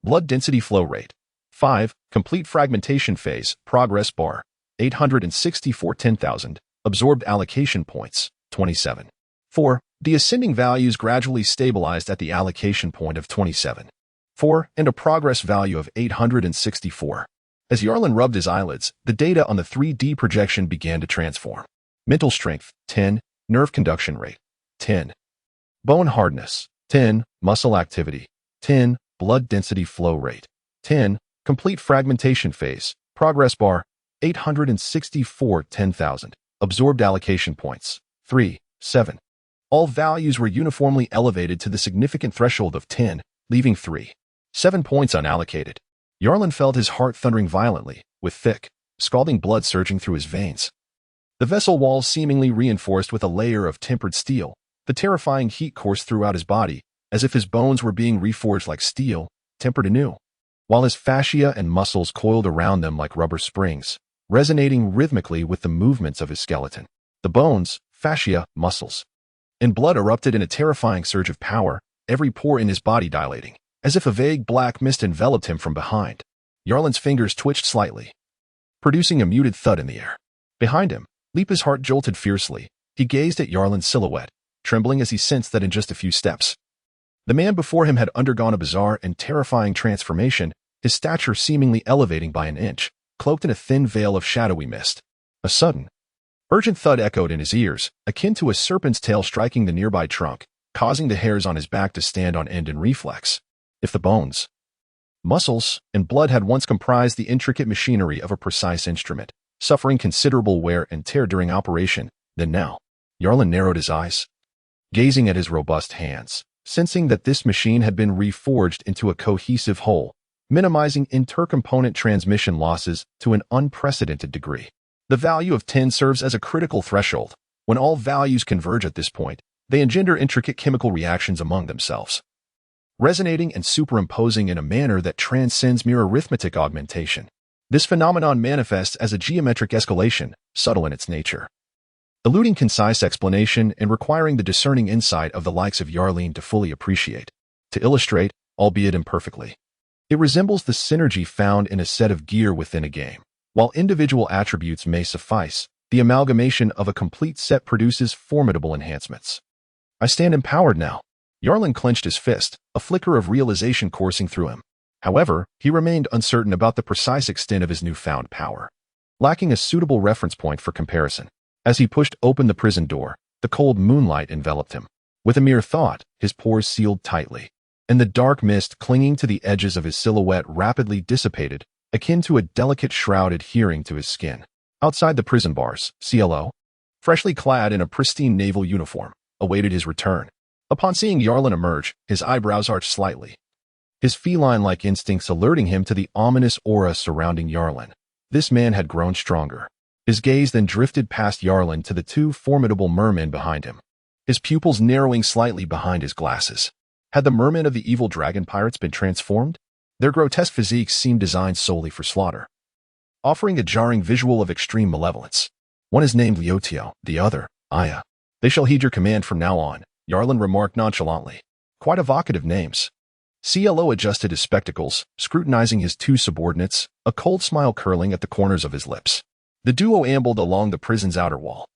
blood density flow rate, 5, complete fragmentation phase, progress bar, 864 10,000, absorbed allocation points, 27. 4, the ascending values gradually stabilized at the allocation point of 27. 4, and a progress value of 864. As Yarlin rubbed his eyelids, the data on the 3D projection began to transform. Mental strength, 10, nerve conduction rate, 10, bone hardness, 10, muscle activity, 10, blood density flow rate, 10, complete fragmentation phase, progress bar, 864 10,000, absorbed allocation points, 3, 7. All values were uniformly elevated to the significant threshold of 10, leaving 3, 7 points unallocated. Yarlin felt his heart thundering violently, with thick, scalding blood surging through his veins. The vessel walls seemingly reinforced with a layer of tempered steel. The terrifying heat coursed throughout his body, as if his bones were being reforged like steel, tempered anew, while his fascia and muscles coiled around them like rubber springs, resonating rhythmically with the movements of his skeleton. The bones, fascia, muscles, and blood erupted in a terrifying surge of power, every pore in his body dilating, as if a vague black mist enveloped him from behind. Yarlin's fingers twitched slightly, producing a muted thud in the air. Behind him, Lipa's heart jolted fiercely. He gazed at Yarlin's silhouette, trembling as he sensed that in just a few steps, the man before him had undergone a bizarre and terrifying transformation, his stature seemingly elevating by an inch, cloaked in a thin veil of shadowy mist. A sudden, urgent thud echoed in his ears, akin to a serpent's tail striking the nearby trunk, causing the hairs on his back to stand on end in reflex. If the bones, muscles, and blood had once comprised the intricate machinery of a precise instrument, suffering considerable wear and tear during operation, then now, Yarlin narrowed his eyes, gazing at his robust hands, sensing that this machine had been reforged into a cohesive whole, minimizing intercomponent transmission losses to an unprecedented degree. The value of 10 serves as a critical threshold. When all values converge at this point, they engender intricate chemical reactions among themselves, resonating and superimposing in a manner that transcends mere arithmetic augmentation. This phenomenon manifests as a geometric escalation, subtle in its nature, eluding concise explanation and requiring the discerning insight of the likes of Yarleen to fully appreciate. To illustrate, albeit imperfectly, it resembles the synergy found in a set of gear within a game. While individual attributes may suffice, the amalgamation of a complete set produces formidable enhancements. I stand empowered now. Yarleen clenched his fist, a flicker of realization coursing through him. However, he remained uncertain about the precise extent of his newfound power, lacking a suitable reference point for comparison. As he pushed open the prison door, the cold moonlight enveloped him. With a mere thought, his pores sealed tightly, and the dark mist clinging to the edges of his silhouette rapidly dissipated, akin to a delicate shroud adhering to his skin. Outside the prison bars, CLO, freshly clad in a pristine naval uniform, awaited his return. Upon seeing Yarleen emerge, his eyebrows arched slightly, his feline-like instincts alerting him to the ominous aura surrounding Yarleen. This man had grown stronger. His gaze then drifted past Yarleen to the two formidable mermen behind him, his pupils narrowing slightly behind his glasses. Had the mermen of the evil dragon pirates been transformed? Their grotesque physiques seemed designed solely for slaughter, offering a jarring visual of extreme malevolence. One is named Leotio, the other, Aya. They shall heed your command from now on, Yarleen remarked nonchalantly. Quite evocative names. CLO adjusted his spectacles, scrutinizing his two subordinates, a cold smile curling at the corners of his lips. The duo ambled along the prison's outer wall,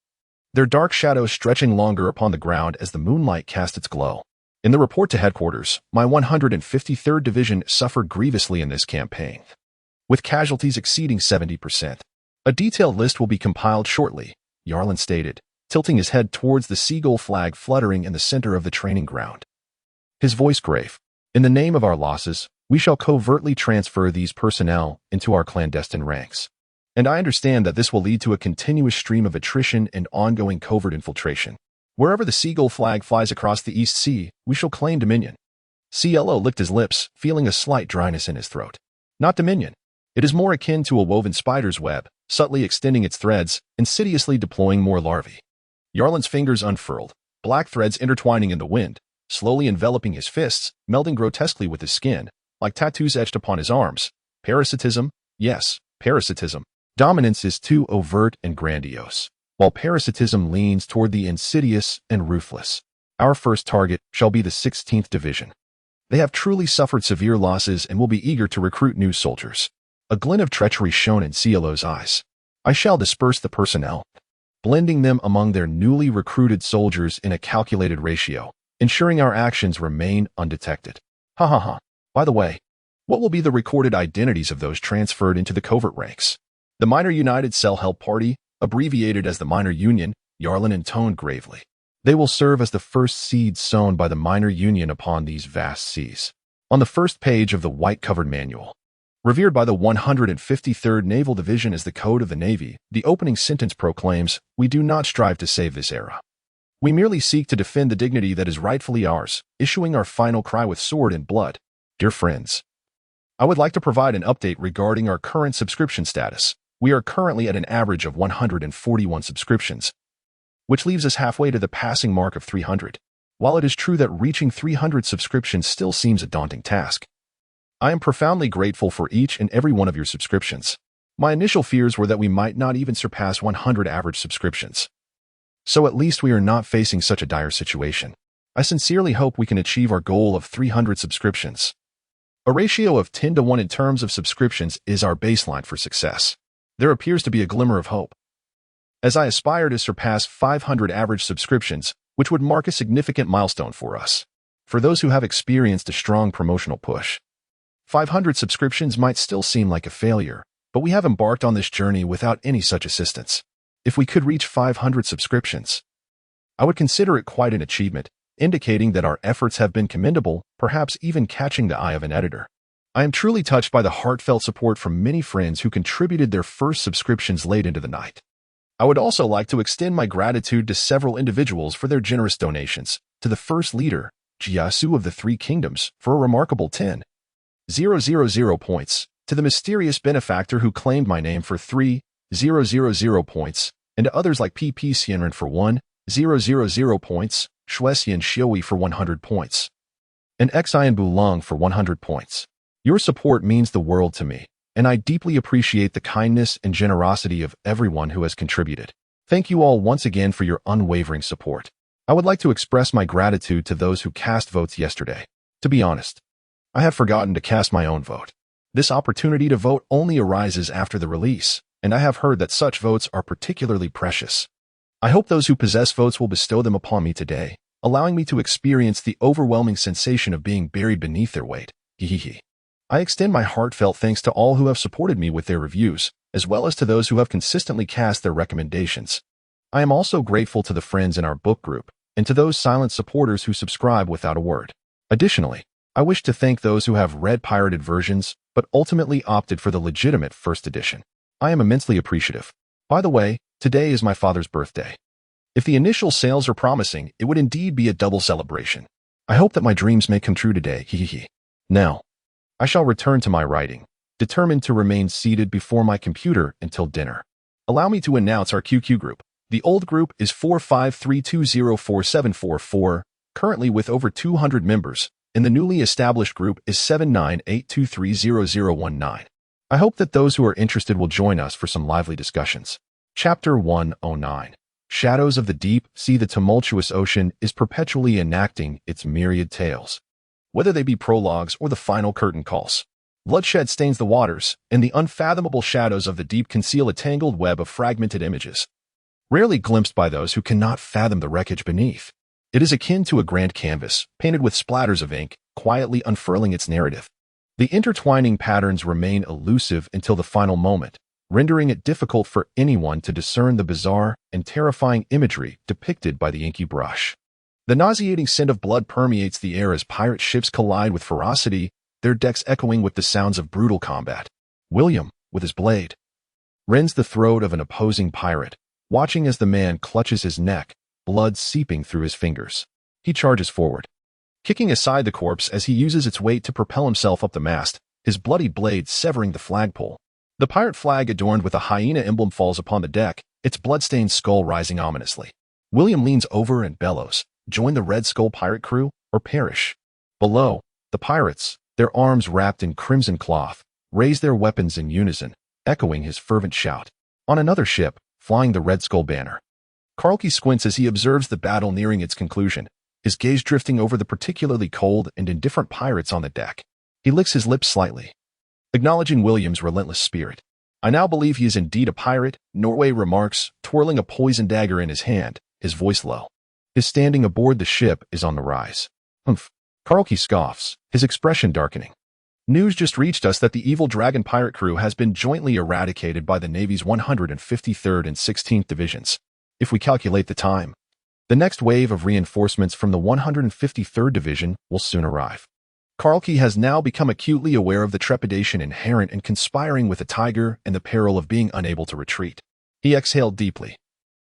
their dark shadows stretching longer upon the ground as the moonlight cast its glow. In the report to headquarters, my 153rd Division suffered grievously in this campaign, with casualties exceeding 70%. A detailed list will be compiled shortly, Yarleen stated, tilting his head towards the seagull flag fluttering in the center of the training ground. His voice grave. In the name of our losses, we shall covertly transfer these personnel into our clandestine ranks. And I understand that this will lead to a continuous stream of attrition and ongoing covert infiltration. Wherever the seagull flag flies across the East Sea, we shall claim dominion. CLO licked his lips, feeling a slight dryness in his throat. Not dominion. It is more akin to a woven spider's web, subtly extending its threads, insidiously deploying more larvae. Yarleen's fingers unfurled, black threads intertwining in the wind, slowly enveloping his fists, melding grotesquely with his skin, like tattoos etched upon his arms. Parasitism? Yes, parasitism. Dominance is too overt and grandiose, while parasitism leans toward the insidious and ruthless. Our first target shall be the 16th Division. They have truly suffered severe losses and will be eager to recruit new soldiers. A glint of treachery shone in CLO's eyes. I shall disperse the personnel, blending them among their newly recruited soldiers in a calculated ratio, ensuring our actions remain undetected. Ha ha ha. By the way, what will be the recorded identities of those transferred into the covert ranks? The Minor United Self-Help Party, abbreviated as the Minor Union, Yarleen intoned gravely. They will serve as the first seeds sown by the Minor Union upon these vast seas. On the first page of the white-covered manual, revered by the 153rd Naval Division as the Code of the Navy, the opening sentence proclaims, "We do not strive to save this era. We merely seek to defend the dignity that is rightfully ours, issuing our final cry with sword and blood." Dear friends, I would like to provide an update regarding our current subscription status. We are currently at an average of 141 subscriptions, which leaves us halfway to the passing mark of 300. While it is true that reaching 300 subscriptions still seems a daunting task, I am profoundly grateful for each and every one of your subscriptions. My initial fears were that we might not even surpass 100 average subscriptions. So at least we are not facing such a dire situation. I sincerely hope we can achieve our goal of 300 subscriptions. A ratio of 10 to 1 in terms of subscriptions is our baseline for success. There appears to be a glimmer of hope, as I aspire to surpass 500 average subscriptions, which would mark a significant milestone for us. For those who have experienced a strong promotional push, 500 subscriptions might still seem like a failure, but we have embarked on this journey without any such assistance. If we could reach 500 subscriptions, I would consider it quite an achievement, indicating that our efforts have been commendable, perhaps even catching the eye of an editor. I am truly touched by the heartfelt support from many friends who contributed their first subscriptions late into the night. I would also like to extend my gratitude to several individuals for their generous donations, to the First Leader, Jiasu of the Three Kingdoms, for a remarkable 10 000 points, to the mysterious benefactor who claimed my name for 3,000 points, and to others like PP Xianren for 1,000 points, Shuexian Xiui for 100 points, and Xian Bulong for 100 points. Your support means the world to me, and I deeply appreciate the kindness and generosity of everyone who has contributed. Thank you all once again for your unwavering support. I would like to express my gratitude to those who cast votes yesterday. To be honest, I have forgotten to cast my own vote. This opportunity to vote only arises after the release, and I have heard that such votes are particularly precious. I hope those who possess votes will bestow them upon me today, allowing me to experience the overwhelming sensation of being buried beneath their weight. Hehehe. I extend my heartfelt thanks to all who have supported me with their reviews, as well as to those who have consistently cast their recommendations. I am also grateful to the friends in our book group, and to those silent supporters who subscribe without a word. Additionally, I wish to thank those who have read pirated versions, but ultimately opted for the legitimate first edition. I am immensely appreciative. By the way, today is my father's birthday. If the initial sales are promising, it would indeed be a double celebration. I hope that my dreams may come true today. Hehehe. Now, I shall return to my writing, determined to remain seated before my computer until dinner. Allow me to announce our QQ group. The old group is 4532047444, currently with over 200 members, and the newly established group is 7982300019. I hope that those who are interested will join us for some lively discussions. Chapter 109. Shadows of the Deep. See, the tumultuous ocean is perpetually enacting its myriad tales. Whether they be prologues or the final curtain calls, bloodshed stains the waters, and the unfathomable shadows of the deep conceal a tangled web of fragmented images, rarely glimpsed by those who cannot fathom the wreckage beneath. It is akin to a grand canvas, painted with splatters of ink, quietly unfurling its narrative. The intertwining patterns remain elusive until the final moment, rendering it difficult for anyone to discern the bizarre and terrifying imagery depicted by the inky brush. The nauseating scent of blood permeates the air as pirate ships collide with ferocity, their decks echoing with the sounds of brutal combat. William, with his blade, rends the throat of an opposing pirate, watching as the man clutches his neck, blood seeping through his fingers. He charges forward, kicking aside the corpse as he uses its weight to propel himself up the mast, his bloody blade severing the flagpole. The pirate flag adorned with a hyena emblem falls upon the deck, its blood-stained skull rising ominously. William leans over and bellows, "Join the Red Skull pirate crew, or perish." Below, the pirates, their arms wrapped in crimson cloth, raise their weapons in unison, echoing his fervent shout. On another ship, flying the Red Skull banner, Karlke squints as he observes the battle nearing its conclusion, his gaze drifting over the particularly cold and indifferent pirates on the deck. He licks his lips slightly, acknowledging William's relentless spirit. "I now believe he is indeed a pirate," Norway remarks, twirling a poison dagger in his hand, his voice low. His standing aboard the ship is on the rise. "Humph." Karlke scoffs, his expression darkening. "News just reached us that the evil dragon pirate crew has been jointly eradicated by the Navy's 153rd and 16th Divisions. If we calculate the time, the next wave of reinforcements from the 153rd Division will soon arrive." Karlke has now become acutely aware of the trepidation inherent in conspiring with a tiger and the peril of being unable to retreat. He exhaled deeply,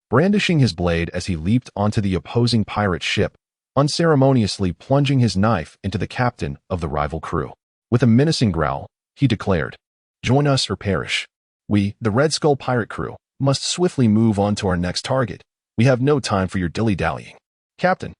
brandishing his blade as he leaped onto the opposing pirate ship, unceremoniously plunging his knife into the captain of the rival crew. With a menacing growl, he declared, "Join us or perish. We, the Red Skull pirate crew, must swiftly move on to our next target. We have no time for your dilly-dallying." "Captain."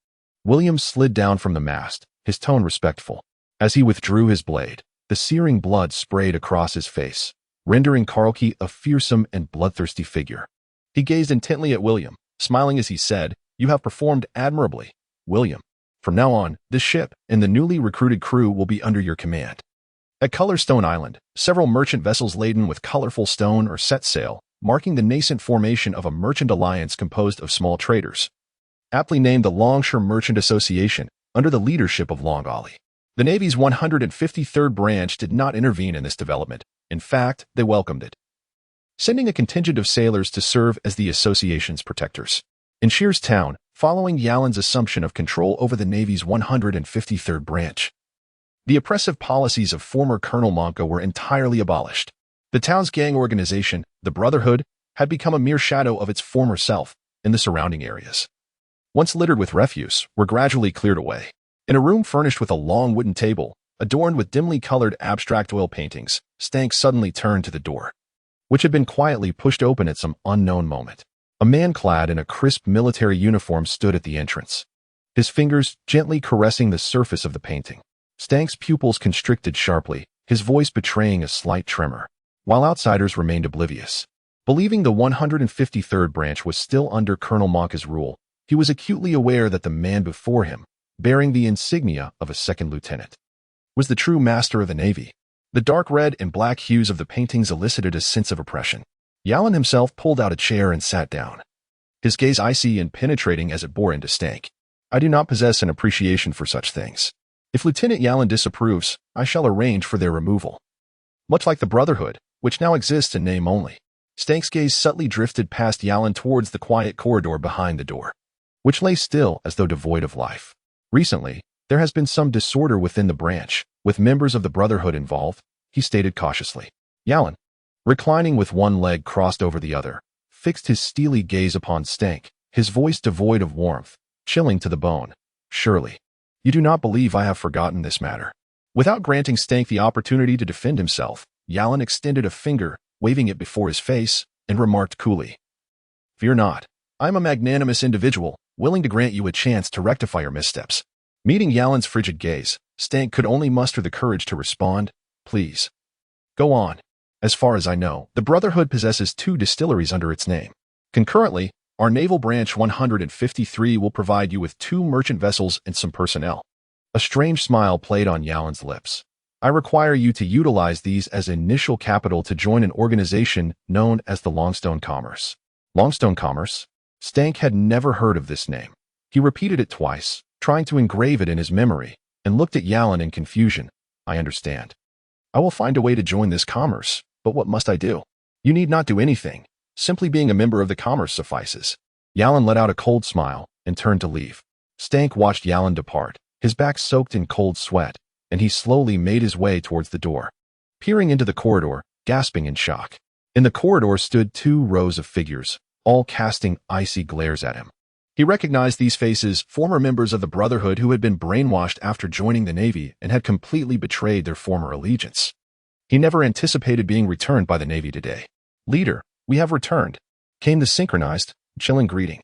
Williams slid down from the mast, his tone respectful. As he withdrew his blade, the searing blood sprayed across his face, rendering Karlke a fearsome and bloodthirsty figure. He gazed intently at William, smiling as he said, "You have performed admirably, William. From now on, this ship and the newly recruited crew will be under your command." At Colorstone Island, several merchant vessels laden with colorful stone are set sail, marking the nascent formation of a merchant alliance composed of small traders, aptly named the Longshore Merchant Association, under the leadership of Long Ollie. The Navy's 153rd branch did not intervene in this development. In fact, they welcomed it, sending a contingent of sailors to serve as the association's protectors. In Shears Town, following Yallen's assumption of control over the Navy's 153rd branch, the oppressive policies of former Colonel Monka were entirely abolished. The town's gang organization, the Brotherhood, had become a mere shadow of its former self, and the surrounding areas, once littered with refuse, were gradually cleared away. In a room furnished with a long wooden table, adorned with dimly colored abstract oil paintings, Stank suddenly turned to the door, which had been quietly pushed open at some unknown moment. A man clad in a crisp military uniform stood at the entrance, his fingers gently caressing the surface of the painting. Stank's pupils constricted sharply, his voice betraying a slight tremor, while outsiders remained oblivious. Believing the 153rd branch was still under Colonel Maka's rule, he was acutely aware that the man before him, bearing the insignia of a second lieutenant, was the true master of the Navy. The dark red and black hues of the paintings elicited a sense of oppression. Yalin himself pulled out a chair and sat down, his gaze icy and penetrating as it bore into Stank. I do not possess an appreciation for such things. If Lieutenant Yalin disapproves, I shall arrange for their removal. Much like the Brotherhood, which now exists in name only. Stank's gaze subtly drifted past Yalin towards the quiet corridor behind the door, which lay still as though devoid of life. Recently, there has been some disorder within the branch, with members of the Brotherhood involved, he stated cautiously. Yalin, reclining with one leg crossed over the other, fixed his steely gaze upon Stank, his voice devoid of warmth, chilling to the bone. Surely, you do not believe I have forgotten this matter. Without granting Stank the opportunity to defend himself, Yalin extended a finger, waving it before his face, and remarked coolly, Fear not. I am a magnanimous individual, willing to grant you a chance to rectify your missteps. Meeting Yalin's frigid gaze, Stank could only muster the courage to respond, Please. Go on. As far as I know, the Brotherhood possesses 2 distilleries under its name. Concurrently, our Naval Branch 153 will provide you with 2 merchant vessels and some personnel. A strange smile played on Yalin's lips. I require you to utilize these as initial capital to join an organization known as the Longstone Commerce. Longstone Commerce? Stank had never heard of this name. He repeated it twice, trying to engrave it in his memory, and looked at Yalin in confusion. I understand. I will find a way to join this commerce, but what must I do? You need not do anything. Simply being a member of the commerce suffices. Yalin let out a cold smile and turned to leave. Stank watched Yalin depart, his back soaked in cold sweat, and he slowly made his way towards the door, peering into the corridor, gasping in shock. In the corridor stood 2 rows of figures, all casting icy glares at him. He recognized these faces, former members of the Brotherhood who had been brainwashed after joining the Navy and had completely betrayed their former allegiance. He never anticipated being returned by the Navy today. Leader, we have returned, came the synchronized, chilling greeting.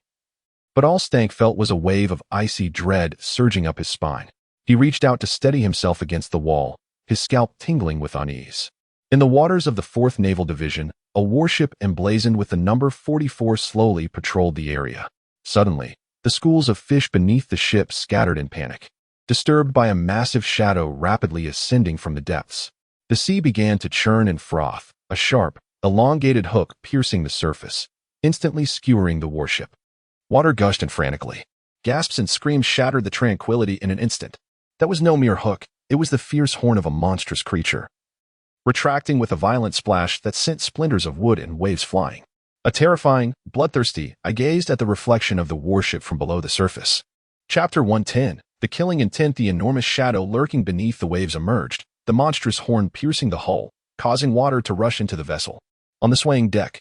But all Stank felt was a wave of icy dread surging up his spine. He reached out to steady himself against the wall, his scalp tingling with unease. In the waters of the 4th Naval Division, a warship emblazoned with the number 44 slowly patrolled the area. Suddenly, the schools of fish beneath the ship scattered in panic, disturbed by a massive shadow rapidly ascending from the depths. The sea began to churn and froth, a sharp, elongated hook piercing the surface, instantly skewering the warship. Water gushed in frantically. Gasps and screams shattered the tranquility in an instant. That was no mere hook, it was the fierce horn of a monstrous creature, retracting with a violent splash that sent splinters of wood and waves flying. A terrifying, bloodthirsty, I gazed at the reflection of the warship from below the surface. Chapter 110, The Killing Intent. The enormous shadow lurking beneath the waves emerged, the monstrous horn piercing the hull, causing water to rush into the vessel. On the swaying deck,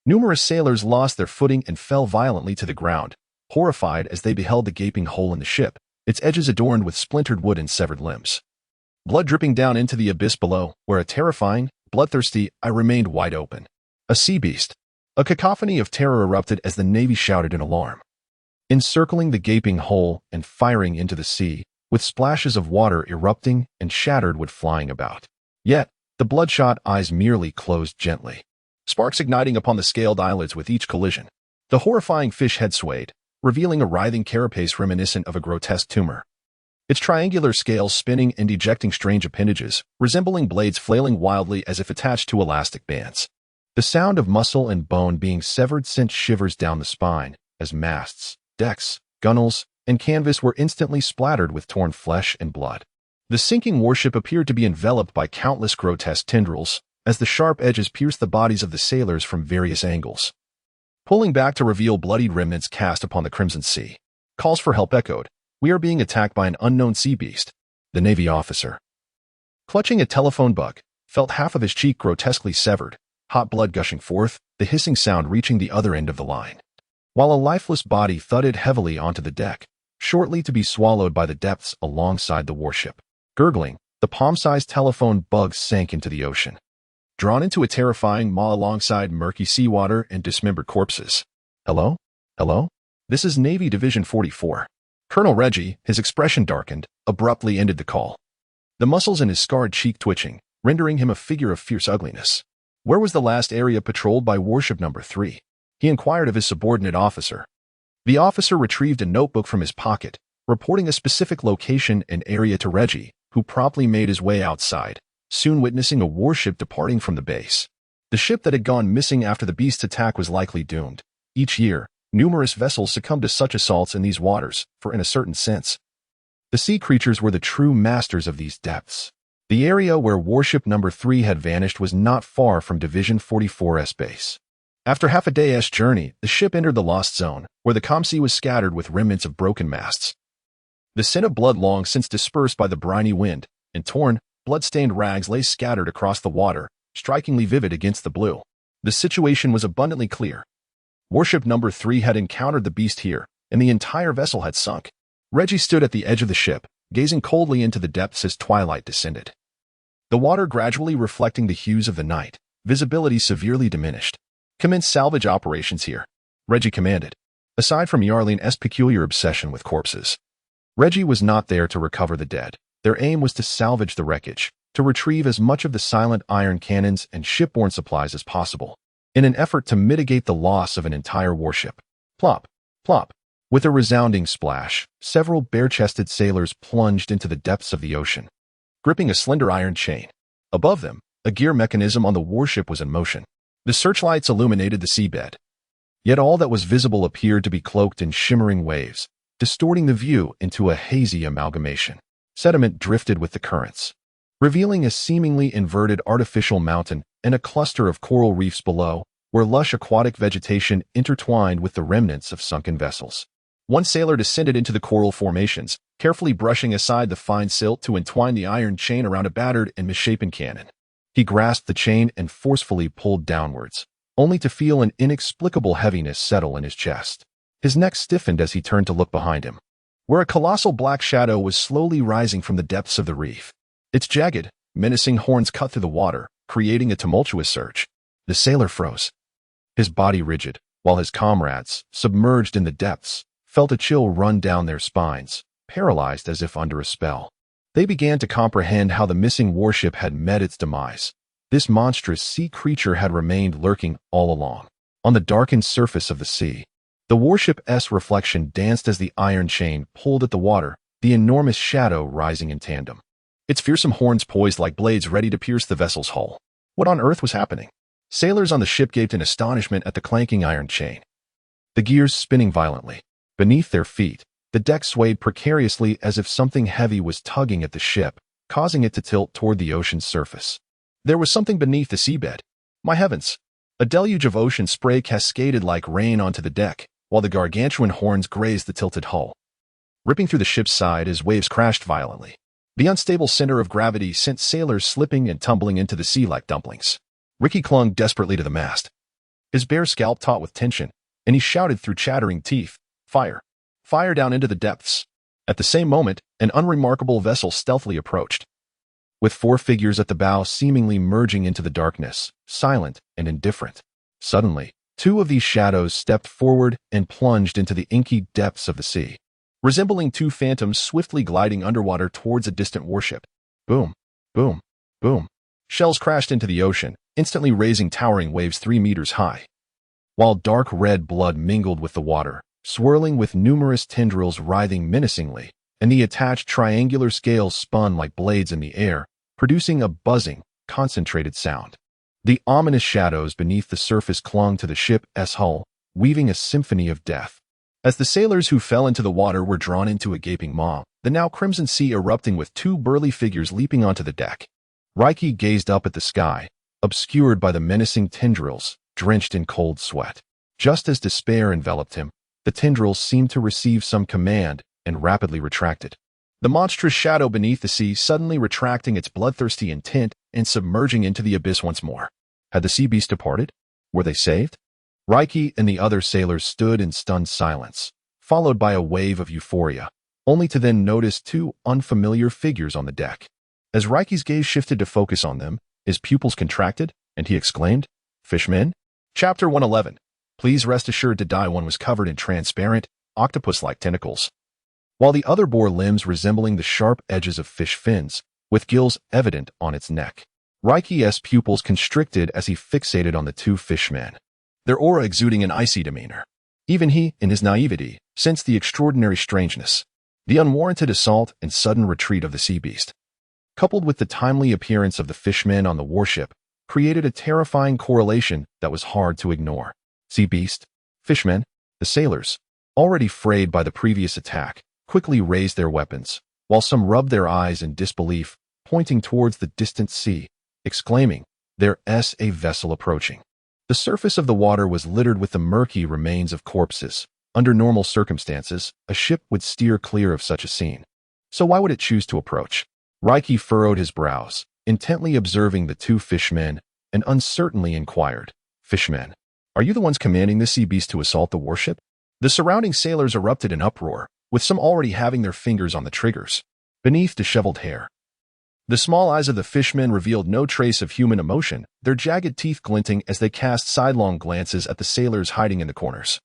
numerous sailors lost their footing and fell violently to the ground, horrified as they beheld the gaping hole in the ship, its edges adorned with splintered wood and severed limbs. Blood dripping down into the abyss below, where a terrifying, bloodthirsty eye remained wide open. A sea beast. A cacophony of terror erupted as the Navy shouted in alarm, encircling the gaping hole and firing into the sea, with splashes of water erupting and shattered wood flying about. Yet, the bloodshot eyes merely closed gently, sparks igniting upon the scaled eyelids with each collision. The horrifying fish head swayed, revealing a writhing carapace reminiscent of a grotesque tumor, its triangular scales spinning and ejecting strange appendages, resembling blades flailing wildly as if attached to elastic bands. The sound of muscle and bone being severed sent shivers down the spine, as masts, decks, gunwales, and canvas were instantly splattered with torn flesh and blood. The sinking warship appeared to be enveloped by countless grotesque tendrils, as the sharp edges pierced the bodies of the sailors from various angles, pulling back to reveal bloodied remnants cast upon the crimson sea. Calls for help echoed. We are being attacked by an unknown sea beast. The Navy officer, clutching a telephone bug, felt half of his cheek grotesquely severed, hot blood gushing forth, the hissing sound reaching the other end of the line, while a lifeless body thudded heavily onto the deck, shortly to be swallowed by the depths alongside the warship. Gurgling, The palm-sized telephone bug sank into the ocean, drawn into a terrifying maw alongside murky seawater and dismembered corpses. Hello? Hello? This is Navy Division 44. Colonel Reggie, his expression darkened, abruptly ended the call. The muscles in his scarred cheek twitching, rendering him a figure of fierce ugliness. Where was the last area patrolled by Warship Number 3? He inquired of his subordinate officer. The officer retrieved a notebook from his pocket, reporting a specific location and area to Reggie, who promptly made his way outside, soon witnessing a warship departing from the base. The ship that had gone missing after the beast's attack was likely doomed. Each year, numerous vessels succumb to such assaults in these waters, for in a certain sense, the sea creatures were the true masters of these depths. The area where Warship Number 3 had vanished was not far from Division 44's base. After half a day's journey, the ship entered the Lost Zone, where the ComC was scattered with remnants of broken masts. The scent of blood long since dispersed by the briny wind, and torn, blood-stained rags lay scattered across the water, strikingly vivid against the blue. The situation was abundantly clear. Warship Number 3 had encountered the beast here, and the entire vessel had sunk. Reggie stood at the edge of the ship, gazing coldly into the depths as twilight descended. The water gradually reflecting the hues of the night, visibility severely diminished. Commence salvage operations here, Reggie commanded. Aside from Yarline's peculiar obsession with corpses, Reggie was not there to recover the dead. Their aim was to salvage the wreckage, to retrieve as much of the silent iron cannons and shipborne supplies as possible, in an effort to mitigate the loss of an entire warship. Plop, plop. With a resounding splash, several bare-chested sailors plunged into the depths of the ocean, gripping a slender iron chain. Above them, a gear mechanism on the warship was in motion. The searchlights illuminated the seabed. Yet all that was visible appeared to be cloaked in shimmering waves, distorting the view into a hazy amalgamation. Sediment drifted with the currents, revealing a seemingly inverted artificial mountain and a cluster of coral reefs below, where lush aquatic vegetation intertwined with the remnants of sunken vessels. One sailor descended into the coral formations, carefully brushing aside the fine silt to entwine the iron chain around a battered and misshapen cannon. He grasped the chain and forcefully pulled downwards, only to feel an inexplicable heaviness settle in his chest. His neck stiffened as he turned to look behind him, where a colossal black shadow was slowly rising from the depths of the reef. Its jagged, menacing horns cut through the water, creating a tumultuous surge. The sailor froze, his body rigid, while his comrades, submerged in the depths, felt a chill run down their spines, paralyzed as if under a spell. They began to comprehend how the missing warship had met its demise. This monstrous sea creature had remained lurking all along, on the darkened surface of the sea. The warship's reflection danced as the iron chain pulled at the water, the enormous shadow rising in tandem. Its fearsome horns poised like blades ready to pierce the vessel's hull. What on earth was happening? Sailors on the ship gaped in astonishment at the clanking iron chain, the gears spinning violently. Beneath their feet, the deck swayed precariously as if something heavy was tugging at the ship, causing it to tilt toward the ocean's surface. There was something beneath the seabed. My heavens! A deluge of ocean spray cascaded like rain onto the deck, while the gargantuan horns grazed the tilted hull, ripping through the ship's side as waves crashed violently. The unstable center of gravity sent sailors slipping and tumbling into the sea like dumplings. Ricky clung desperately to the mast, his bare scalp taut with tension, and he shouted through chattering teeth, "Fire! Fire down into the depths!" At the same moment, an unremarkable vessel stealthily approached, with four figures at the bow seemingly merging into the darkness, silent and indifferent. Suddenly, two of these shadows stepped forward and plunged into the inky depths of the sea, resembling two phantoms swiftly gliding underwater towards a distant warship. Boom, boom, boom. Shells crashed into the ocean, instantly raising towering waves 3 meters high, while dark red blood mingled with the water, swirling with numerous tendrils writhing menacingly, and the attached triangular scales spun like blades in the air, producing a buzzing, concentrated sound. The ominous shadows beneath the surface clung to the ship's hull, weaving a symphony of death. As the sailors who fell into the water were drawn into a gaping maw, the now crimson sea erupting with two burly figures leaping onto the deck. Reiki gazed up at the sky, obscured by the menacing tendrils, drenched in cold sweat. Just as despair enveloped him, the tendrils seemed to receive some command and rapidly retracted. The monstrous shadow beneath the sea suddenly retracting its bloodthirsty intent and submerging into the abyss once more. Had the sea beast departed? Were they saved? Reiki and the other sailors stood in stunned silence, followed by a wave of euphoria, only to then notice two unfamiliar figures on the deck. As Raiki's gaze shifted to focus on them, his pupils contracted, and he exclaimed, "Fishmen?" Chapter 111. Please rest assured to die one was covered in transparent, octopus-like tentacles, while the other bore limbs resembling the sharp edges of fish fins, with gills evident on its neck. Raiki's pupils constricted as he fixated on the two fishmen, their aura exuding an icy demeanor. Even he, in his naivety, sensed the extraordinary strangeness, the unwarranted assault and sudden retreat of the sea beast, coupled with the timely appearance of the fishmen on the warship, created a terrifying correlation that was hard to ignore. Sea beast, fishmen, the sailors, already frayed by the previous attack, quickly raised their weapons, while some rubbed their eyes in disbelief, pointing towards the distant sea, exclaiming, "There's a vessel approaching." The surface of the water was littered with the murky remains of corpses. Under normal circumstances, a ship would steer clear of such a scene. So why would it choose to approach? Raiki furrowed his brows, intently observing the two fishmen, and uncertainly inquired, "Fishmen, are you the ones commanding the sea beast to assault the warship?" The surrounding sailors erupted in uproar, with some already having their fingers on the triggers. Beneath disheveled hair, the small eyes of the fishmen revealed no trace of human emotion, their jagged teeth glinting as they cast sidelong glances at the sailors hiding in the corners,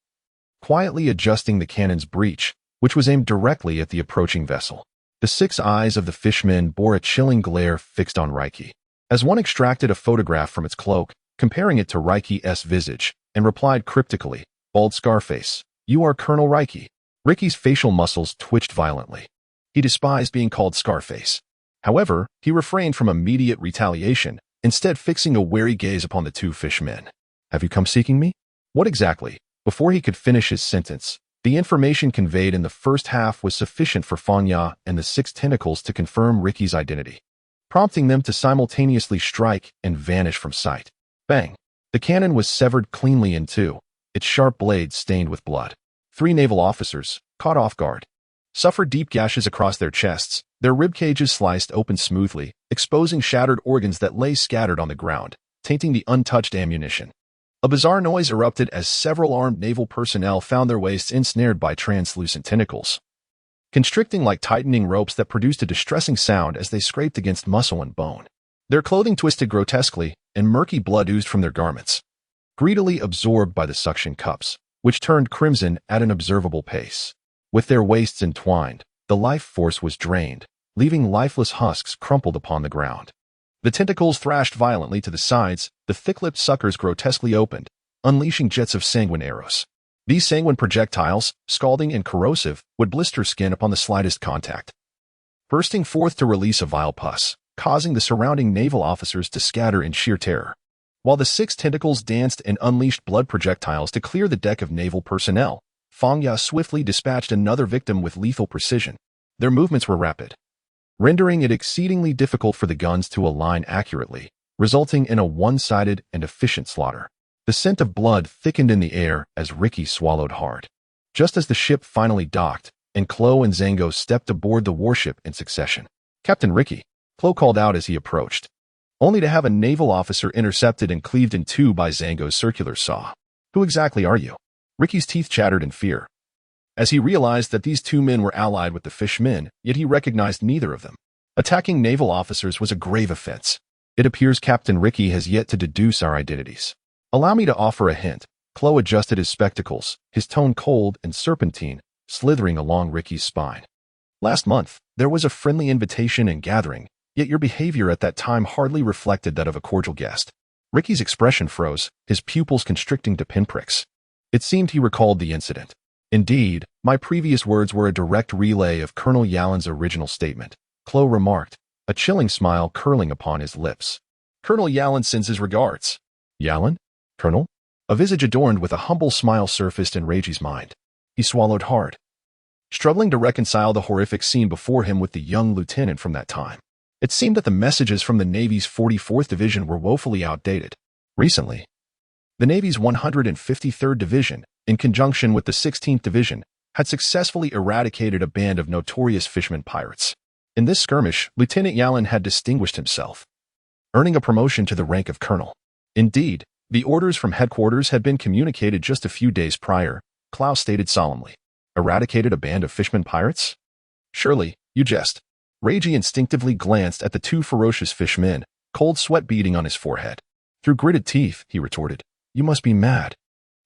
quietly adjusting the cannon's breech, which was aimed directly at the approaching vessel. The 6 eyes of the fishmen bore a chilling glare fixed on Raiki, as one extracted a photograph from its cloak, comparing it to Raiki's visage, and replied cryptically, "Bald Scarface, you are Colonel Raiki." Ricky's facial muscles twitched violently. He despised being called Scarface. However, he refrained from immediate retaliation, instead fixing a wary gaze upon the two fishmen. "Have you come seeking me?" "What exactly?" Before he could finish his sentence, the information conveyed in the first half was sufficient for Fanya and the 6 tentacles to confirm Ricky's identity, prompting them to simultaneously strike and vanish from sight. Bang! The cannon was severed cleanly in two, its sharp blade stained with blood. 3 naval officers, caught off guard, suffered deep gashes across their chests, their rib cages sliced open smoothly, exposing shattered organs that lay scattered on the ground, tainting the untouched ammunition. A bizarre noise erupted as several armed naval personnel found their waists ensnared by translucent tentacles, constricting like tightening ropes that produced a distressing sound as they scraped against muscle and bone. Their clothing twisted grotesquely, and murky blood oozed from their garments, greedily absorbed by the suction cups, which turned crimson at an observable pace. With their waists entwined, the life force was drained, leaving lifeless husks crumpled upon the ground. The tentacles thrashed violently to the sides, the thick-lipped suckers grotesquely opened, unleashing jets of sanguine arrows. These sanguine projectiles, scalding and corrosive, would blister skin upon the slightest contact, bursting forth to release a vile pus, causing the surrounding naval officers to scatter in sheer terror. While the 6 tentacles danced and unleashed blood projectiles to clear the deck of naval personnel, Fangya swiftly dispatched another victim with lethal precision. Their movements were rapid, rendering it exceedingly difficult for the guns to align accurately, resulting in a one-sided and efficient slaughter. The scent of blood thickened in the air as Ricky swallowed hard. Just as the ship finally docked, and Chloe and Zango stepped aboard the warship in succession. "Captain Ricky," Chloe called out as he approached, only to have a naval officer intercepted and cleaved in two by Zango's circular saw. "Who exactly are you?" Ricky's teeth chattered in fear, as he realized that these 2 men were allied with the fishmen, yet he recognized neither of them. Attacking naval officers was a grave offense. "It appears Captain Ricky has yet to deduce our identities. Allow me to offer a hint." Chloe adjusted his spectacles, his tone cold and serpentine, slithering along Ricky's spine. "Last month, there was a friendly invitation and gathering, yet your behavior at that time hardly reflected that of a cordial guest." Ricky's expression froze, his pupils constricting to pinpricks. It seemed he recalled the incident. "Indeed, my previous words were a direct relay of Colonel Yallen's original statement," Chloe remarked, a chilling smile curling upon his lips. "Colonel Yallen sends his regards." "Yallen? Colonel?" A visage adorned with a humble smile surfaced in Reiji's mind. He swallowed hard, struggling to reconcile the horrific scene before him with the young lieutenant from that time. It seemed that the messages from the Navy's 44th Division were woefully outdated. Recently, the Navy's 153rd Division, in conjunction with the 16th Division, had successfully eradicated a band of notorious fishermen pirates. In this skirmish, Lieutenant Yallen had distinguished himself, earning a promotion to the rank of colonel. Indeed, the orders from headquarters had been communicated just a few days prior, Klaus stated solemnly. "Eradicated a band of fishermen pirates? Surely, you jest." Reiji instinctively glanced at the two ferocious fishmen, cold sweat beading on his forehead. Through gritted teeth, he retorted, "You must be mad.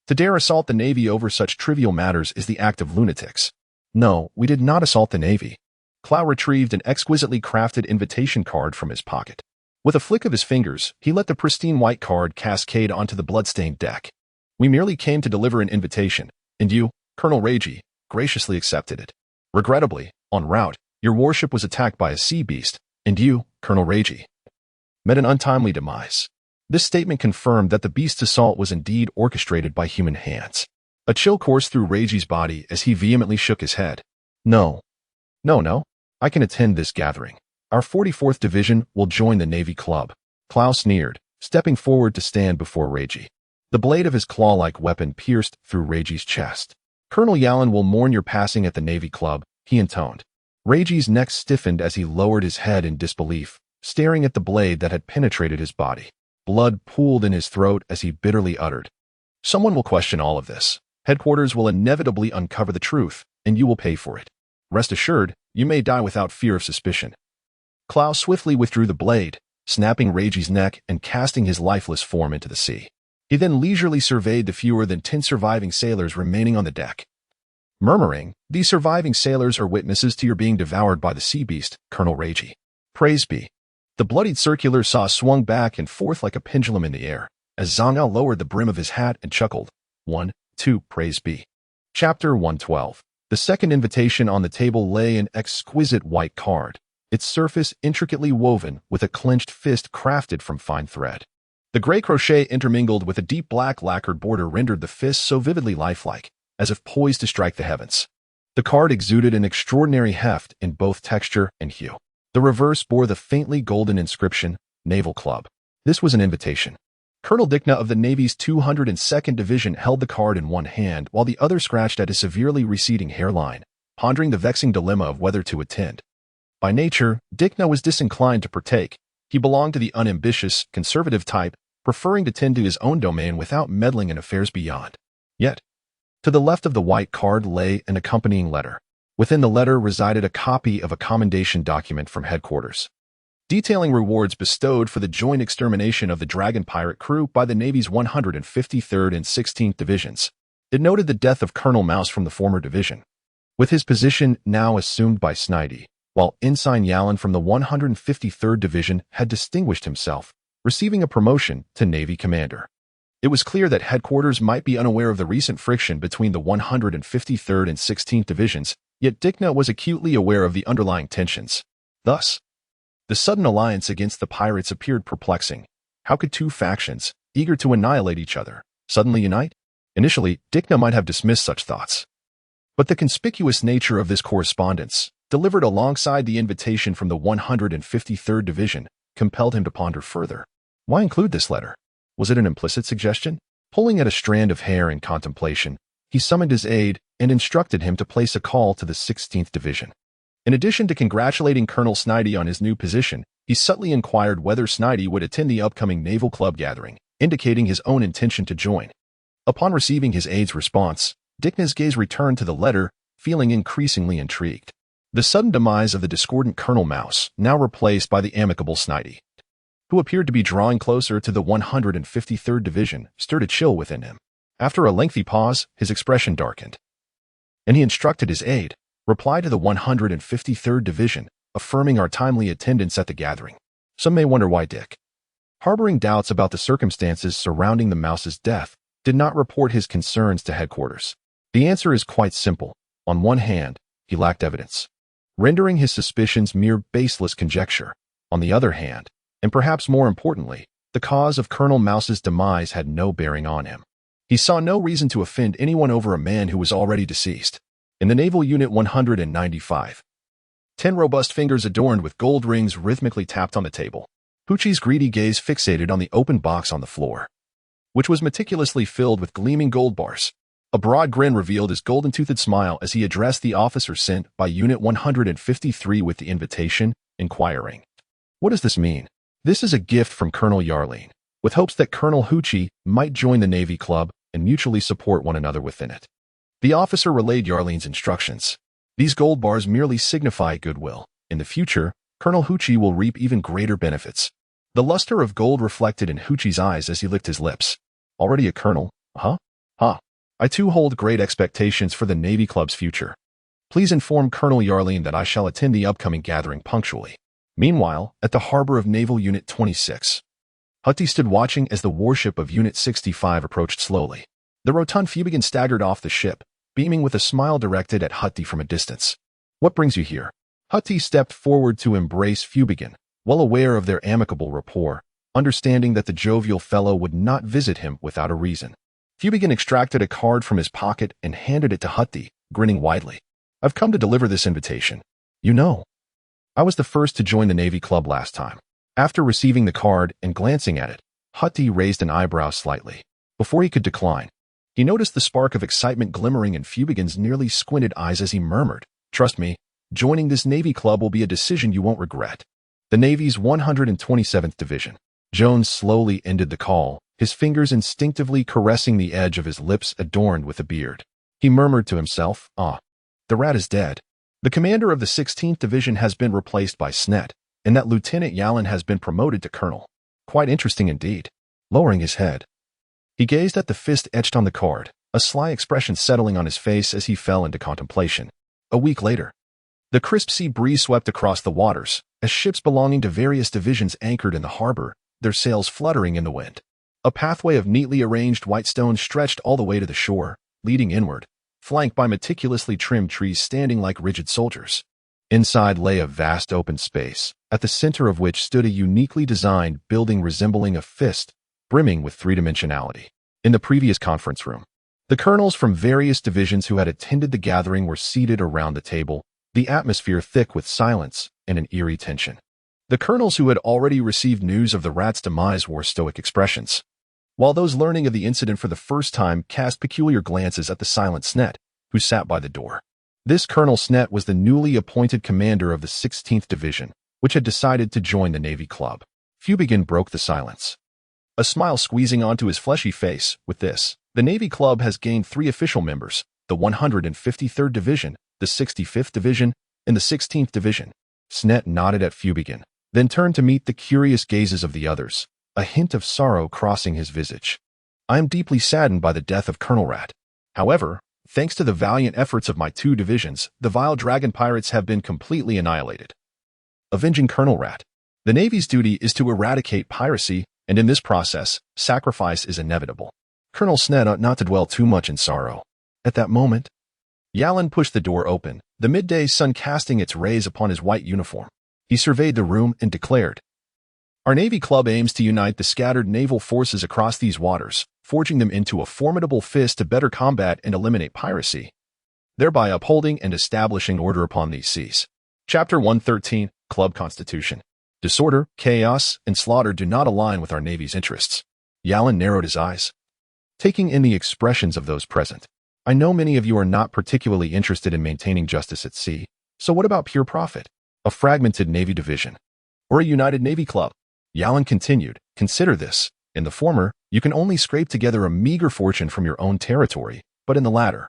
To dare assault the Navy over such trivial matters is the act of lunatics." "No, we did not assault the Navy." Clow retrieved an exquisitely crafted invitation card from his pocket. With a flick of his fingers, he let the pristine white card cascade onto the blood-stained deck. "We merely came to deliver an invitation, and you, Colonel Reiji, graciously accepted it. Regrettably, en route, your warship was attacked by a sea beast, and you, Colonel Reiji, met an untimely demise." This statement confirmed that the beast's assault was indeed orchestrated by human hands. A chill coursed through Reiji's body as he vehemently shook his head. No, I can attend this gathering. Our 44th Division will join the Navy Club." Clow sneered, stepping forward to stand before Reiji. The blade of his claw-like weapon pierced through Reiji's chest. "Colonel Yalin will mourn your passing at the Navy Club," he intoned. Reiji's neck stiffened as he lowered his head in disbelief, staring at the blade that had penetrated his body. Blood pooled in his throat as he bitterly uttered, "Someone will question all of this. Headquarters will inevitably uncover the truth, and you will pay for it. Rest assured, you may die without fear of suspicion." Clow swiftly withdrew the blade, snapping Reiji's neck and casting his lifeless form into the sea. He then leisurely surveyed the fewer than 10 surviving sailors remaining on the deck. Murmuring, "These surviving sailors are witnesses to your being devoured by the sea beast, Colonel Reiji. Praise be." The bloodied circular saw swung back and forth like a pendulum in the air, as Zhang Ao lowered the brim of his hat and chuckled. 1-2, praise be. Chapter 112. The second invitation on the table lay an exquisite white card, its surface intricately woven with a clenched fist crafted from fine thread. The gray crochet intermingled with a deep black lacquered border rendered the fist so vividly lifelike, as if poised to strike the heavens. The card exuded an extraordinary heft in both texture and hue. The reverse bore the faintly golden inscription, Naval Club. This was an invitation. Colonel Dickna of the Navy's 202nd Division held the card in one hand while the other scratched at his severely receding hairline, pondering the vexing dilemma of whether to attend. By nature, Dickna was disinclined to partake. He belonged to the unambitious, conservative type, preferring to tend to his own domain without meddling in affairs beyond. Yet, to the left of the white card lay an accompanying letter. Within the letter resided a copy of a commendation document from headquarters, detailing rewards bestowed for the joint extermination of the Dragon pirate crew by the Navy's 153rd and 16th Divisions. It noted the death of Colonel Mouse from the former division, with his position now assumed by Snidey, while Ensign Yalin from the 153rd Division had distinguished himself, receiving a promotion to Navy Commander. It was clear that headquarters might be unaware of the recent friction between the 153rd and 16th Divisions, yet Dickna was acutely aware of the underlying tensions. Thus, the sudden alliance against the pirates appeared perplexing. How could two factions, eager to annihilate each other, suddenly unite? Initially, Dickna might have dismissed such thoughts. But the conspicuous nature of this correspondence, delivered alongside the invitation from the 153rd Division, compelled him to ponder further. Why include this letter? Was it an implicit suggestion? Pulling at a strand of hair in contemplation, he summoned his aide and instructed him to place a call to the 16th Division. In addition to congratulating Colonel Snidey on his new position, he subtly inquired whether Snidey would attend the upcoming Naval Club gathering, indicating his own intention to join. Upon receiving his aide's response, Dickna's gaze returned to the letter, feeling increasingly intrigued. The sudden demise of the discordant Colonel Mouse, now replaced by the amicable Snidey, who appeared to be drawing closer to the 153rd Division, stirred a chill within him. After a lengthy pause, his expression darkened, and he instructed his aide, "Reply to the 153rd Division, affirming our timely attendance at the gathering." Some may wonder why Dick, harboring doubts about the circumstances surrounding the Mouse's death, did not report his concerns to headquarters. The answer is quite simple. On one hand, he lacked evidence, rendering his suspicions mere baseless conjecture. On the other hand, and perhaps more importantly, the cause of Colonel Mouse's demise had no bearing on him. He saw no reason to offend anyone over a man who was already deceased. In the Naval Unit 195, 10 robust fingers adorned with gold rings rhythmically tapped on the table. Poochie's greedy gaze fixated on the open box on the floor, which was meticulously filled with gleaming gold bars. A broad grin revealed his golden-toothed smile as he addressed the officer sent by Unit 153 with the invitation, inquiring, "What does this mean?" "This is a gift from Colonel Yarline, with hopes that Colonel Hoochie might join the Navy Club and mutually support one another within it." The officer relayed Yarline's instructions. "These gold bars merely signify goodwill. In the future, Colonel Huchi will reap even greater benefits. The luster of gold reflected in Huchi's eyes as he licked his lips. Already a colonel? Huh? Huh. I too hold great expectations for the Navy Club's future. Please inform Colonel Yarline that I shall attend the upcoming gathering punctually. Meanwhile, at the harbor of Naval Unit 26. Hutti stood watching as the warship of Unit 65 approached slowly. The rotund Fubigan staggered off the ship, beaming with a smile directed at Hutti from a distance. What brings you here? Hutti stepped forward to embrace Fubigan, well aware of their amicable rapport, understanding that the jovial fellow would not visit him without a reason. Fubigan extracted a card from his pocket and handed it to Hutti, grinning widely. I've come to deliver this invitation. You know, I was the first to join the Navy Club last time. After receiving the card and glancing at it, Hutti raised an eyebrow slightly. Before he could decline, he noticed the spark of excitement glimmering in Fubigan's nearly squinted eyes as he murmured, "Trust me, joining this Navy Club will be a decision you won't regret." The Navy's 127th Division. Jones slowly ended the call, his fingers instinctively caressing the edge of his lips adorned with a beard. He murmured to himself, the rat is dead. The commander of the 16th Division has been replaced by Snet, and that Lieutenant Yalin has been promoted to colonel. Quite interesting indeed." Lowering his head, he gazed at the fist etched on the card, a sly expression settling on his face as he fell into contemplation. A week later, the crisp sea breeze swept across the waters, as ships belonging to various divisions anchored in the harbor, their sails fluttering in the wind. A pathway of neatly arranged white stones stretched all the way to the shore, leading inward, flanked by meticulously trimmed trees standing like rigid soldiers. Inside lay a vast open space, at the center of which stood a uniquely designed building resembling a fist, brimming with three-dimensionality. In the previous conference room, the colonels from various divisions who had attended the gathering were seated around the table, the atmosphere thick with silence and an eerie tension. The colonels who had already received news of the rat's demise wore stoic expressions, while those learning of the incident for the first time cast peculiar glances at the silent Snet, who sat by the door. This Colonel Snet was the newly appointed commander of the 16th Division, which had decided to join the Navy Club. Fubigan broke the silence, a smile squeezing onto his fleshy face. With this, the Navy Club has gained 3 official members, the 153rd Division, the 65th Division, and the 16th Division. Snet nodded at Fubigan, then turned to meet the curious gazes of the others, a hint of sorrow crossing his visage. I am deeply saddened by the death of Colonel Rat. However, thanks to the valiant efforts of my 2 divisions, the vile dragon pirates have been completely annihilated. Avenging Colonel Rat. The Navy's duty is to eradicate piracy, and in this process, sacrifice is inevitable. Colonel Snet ought not to dwell too much in sorrow. At that moment, Yalin pushed the door open, the midday sun casting its rays upon his white uniform. He surveyed the room and declared, "Our Navy Club aims to unite the scattered naval forces across these waters, forging them into a formidable fist to better combat and eliminate piracy, thereby upholding and establishing order upon these seas." Chapter 113, Club Constitution. Disorder, chaos, and slaughter do not align with our Navy's interests. Yalin narrowed his eyes, taking in the expressions of those present. I know many of you are not particularly interested in maintaining justice at sea, so what about pure profit? A fragmented Navy division, or a united Navy Club? Yalin continued, consider this. In the former, you can only scrape together a meager fortune from your own territory, but in the latter,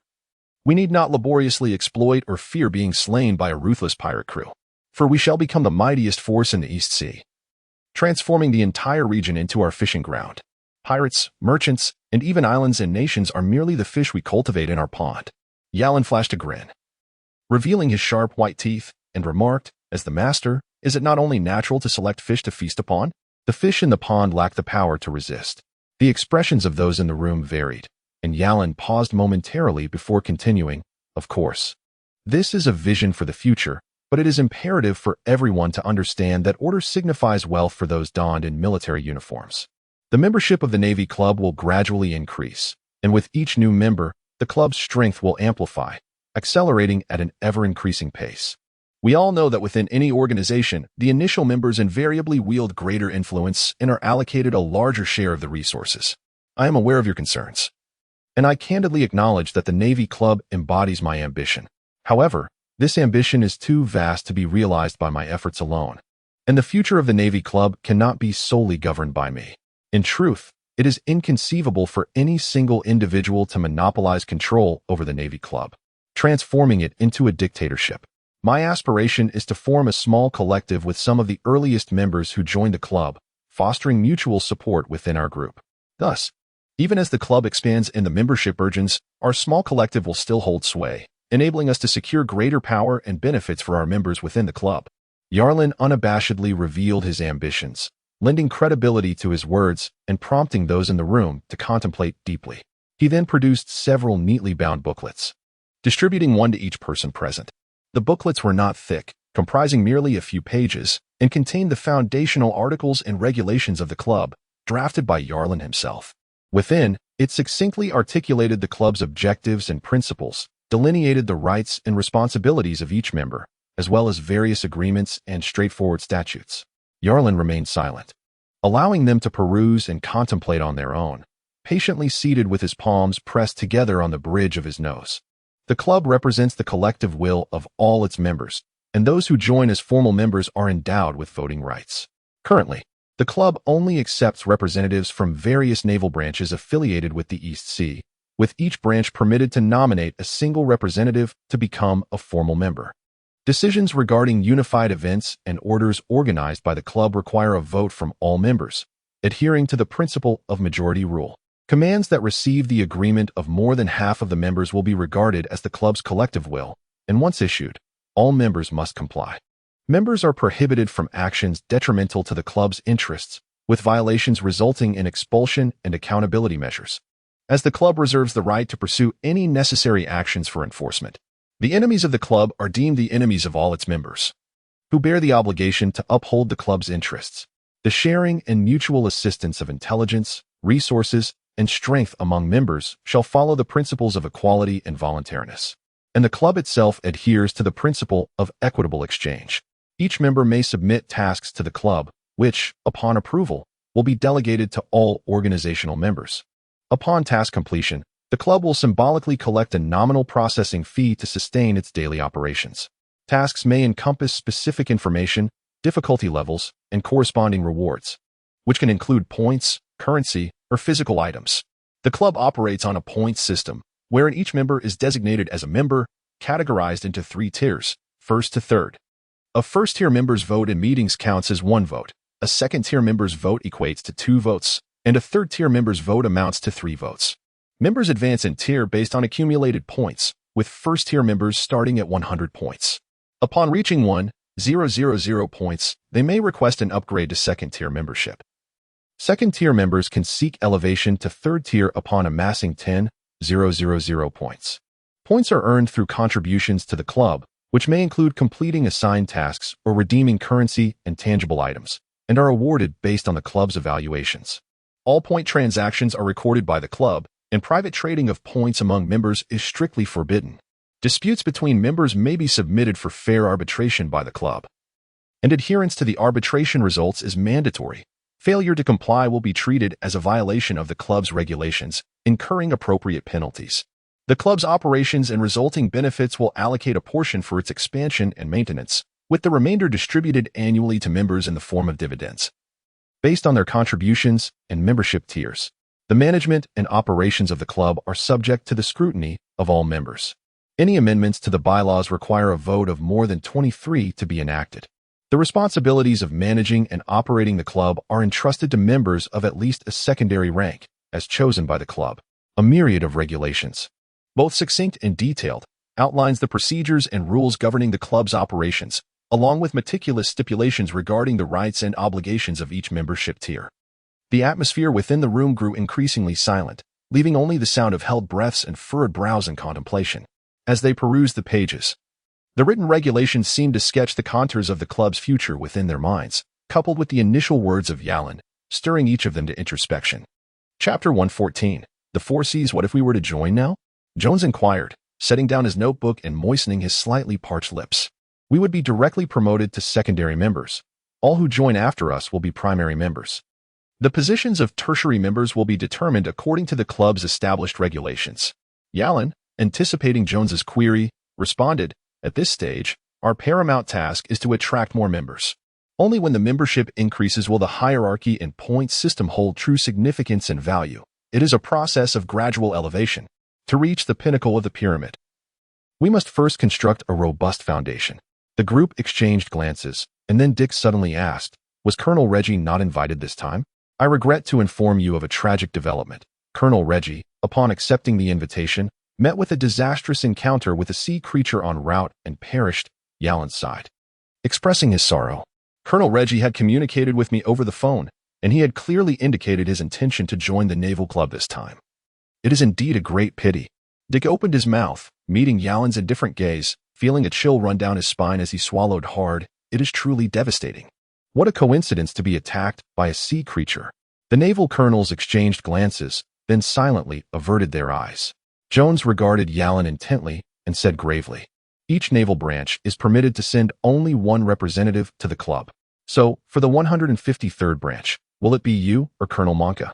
we need not laboriously exploit or fear being slain by a ruthless pirate crew, for we shall become the mightiest force in the East Sea, transforming the entire region into our fishing ground. Pirates, merchants, and even islands and nations are merely the fish we cultivate in our pond. Yalin flashed a grin, revealing his sharp white teeth, and remarked, as the master, is it not only natural to select fish to feast upon? The fish in the pond lack the power to resist. The expressions of those in the room varied, and Yalin paused momentarily before continuing, of course. This is a vision for the future, but it is imperative for everyone to understand that order signifies wealth for those donned in military uniforms. The membership of the Navy Club will gradually increase, and with each new member, the club's strength will amplify, accelerating at an ever-increasing pace. We all know that within any organization, the initial members invariably wield greater influence and are allocated a larger share of the resources. I am aware of your concerns, and I candidly acknowledge that the Navy Club embodies my ambition. However, this ambition is too vast to be realized by my efforts alone, and the future of the Navy Club cannot be solely governed by me. In truth, it is inconceivable for any single individual to monopolize control over the Navy Club, transforming it into a dictatorship. My aspiration is to form a small collective with some of the earliest members who joined the club, fostering mutual support within our group. Thus, even as the club expands and the membership burgeons, our small collective will still hold sway, enabling us to secure greater power and benefits for our members within the club. Yarlin unabashedly revealed his ambitions, lending credibility to his words and prompting those in the room to contemplate deeply. He then produced several neatly bound booklets, distributing one to each person present. The booklets were not thick, comprising merely a few pages, and contained the foundational articles and regulations of the club, drafted by Yarlin himself. Within, it succinctly articulated the club's objectives and principles, delineated the rights and responsibilities of each member, as well as various agreements and straightforward statutes. Yarlin remained silent, allowing them to peruse and contemplate on their own, patiently seated with his palms pressed together on the bridge of his nose. The club represents the collective will of all its members, and those who join as formal members are endowed with voting rights. Currently, the club only accepts representatives from various naval branches affiliated with the East Sea, with each branch permitted to nominate a single representative to become a formal member. Decisions regarding unified events and orders organized by the club require a vote from all members, adhering to the principle of majority rule. Commands that receive the agreement of more than half of the members will be regarded as the club's collective will, and once issued, all members must comply. Members are prohibited from actions detrimental to the club's interests, with violations resulting in expulsion and accountability measures, as the club reserves the right to pursue any necessary actions for enforcement. The enemies of the club are deemed the enemies of all its members, who bear the obligation to uphold the club's interests. The sharing and mutual assistance of intelligence, resources, and strength among members shall follow the principles of equality and voluntariness, and the club itself adheres to the principle of equitable exchange. Each member may submit tasks to the club, which, upon approval, will be delegated to all organizational members. Upon task completion, the club will symbolically collect a nominal processing fee to sustain its daily operations. Tasks may encompass specific information, difficulty levels, and corresponding rewards, which can include points, currency, or physical items. The club operates on a points system, wherein each member is designated as a member, categorized into 3 tiers, first to third. A first-tier member's vote in meetings counts as 1 vote, a second-tier member's vote equates to 2 votes, and a third-tier member's vote amounts to 3 votes. Members advance in tier based on accumulated points, with first-tier members starting at 100 points. Upon reaching 1,000 points, they may request an upgrade to second-tier membership. Second-tier members can seek elevation to third tier upon amassing 10,000 points. Points are earned through contributions to the club, which may include completing assigned tasks or redeeming currency and tangible items, and are awarded based on the club's evaluations. All point transactions are recorded by the club, and private trading of points among members is strictly forbidden. Disputes between members may be submitted for fair arbitration by the club, and adherence to the arbitration results is mandatory. Failure to comply will be treated as a violation of the club's regulations, incurring appropriate penalties. The club's operations and resulting benefits will allocate a portion for its expansion and maintenance, with the remainder distributed annually to members in the form of dividends, based on their contributions and membership tiers. The management and operations of the club are subject to the scrutiny of all members. Any amendments to the bylaws require a vote of more than 23 to be enacted. The responsibilities of managing and operating the club are entrusted to members of at least a secondary rank, as chosen by the club. A myriad of regulations, both succinct and detailed, outlines the procedures and rules governing the club's operations, along with meticulous stipulations regarding the rights and obligations of each membership tier. The atmosphere within the room grew increasingly silent, leaving only the sound of held breaths and furrowed brows in contemplation. As they perused the pages, the written regulations seemed to sketch the contours of the club's future within their minds, coupled with the initial words of Yarlin, stirring each of them to introspection. Chapter 114. The 4 C's. What if we were to join now? Jones inquired, setting down his notebook and moistening his slightly parched lips. We would be directly promoted to secondary members. All who join after us will be primary members. The positions of tertiary members will be determined according to the club's established regulations. Yarlin, anticipating Jones's query, responded, at this stage, our paramount task is to attract more members. Only when the membership increases will the hierarchy and point system hold true significance and value. It is a process of gradual elevation. To reach the pinnacle of the pyramid, we must first construct a robust foundation. The group exchanged glances, and then Dick suddenly asked, "Was Colonel Reggie not invited this time?" "I regret to inform you of a tragic development. Colonel Reggie, upon accepting the invitation, met with a disastrous encounter with a sea creature en route and perished," Yalin sighed, expressing his sorrow. "Colonel Reggie had communicated with me over the phone, and he had clearly indicated his intention to join the Naval Club this time. It is indeed a great pity." Dick opened his mouth, meeting Yalin's indifferent gaze, feeling a chill run down his spine as he swallowed hard. It is truly devastating. What a coincidence to be attacked by a sea creature. The naval colonels exchanged glances, then silently averted their eyes. Jones regarded Yalin intently and said gravely, "Each naval branch is permitted to send only one representative to the club. So, for the 153rd branch, will it be you or Colonel Monka?"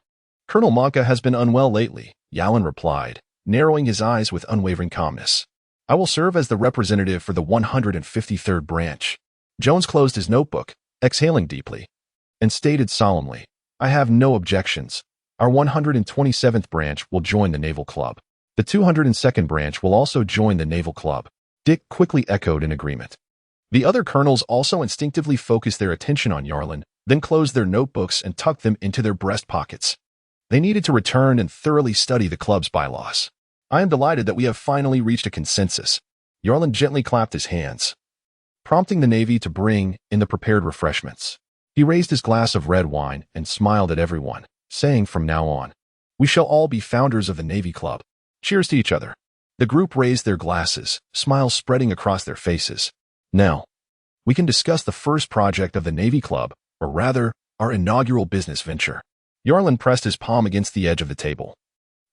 "Colonel Monka has been unwell lately," Yalin replied, narrowing his eyes with unwavering calmness. "I will serve as the representative for the 153rd branch." Jones closed his notebook, exhaling deeply, and stated solemnly, "I have no objections. Our 127th branch will join the Naval Club. The 202nd branch will also join the Naval Club." Dick quickly echoed in agreement. The other colonels also instinctively focused their attention on Yarlin, then closed their notebooks and tucked them into their breast pockets. They needed to return and thoroughly study the club's bylaws. "I am delighted that we have finally reached a consensus." Yarlin gently clapped his hands, prompting the Navy to bring in the prepared refreshments. He raised his glass of red wine and smiled at everyone, saying, "From now on, we shall all be founders of the Navy Club. Cheers to each other." The group raised their glasses, smiles spreading across their faces. "Now, we can discuss the first project of the Navy Club, or rather, our inaugural business venture." Yarlin pressed his palm against the edge of the table,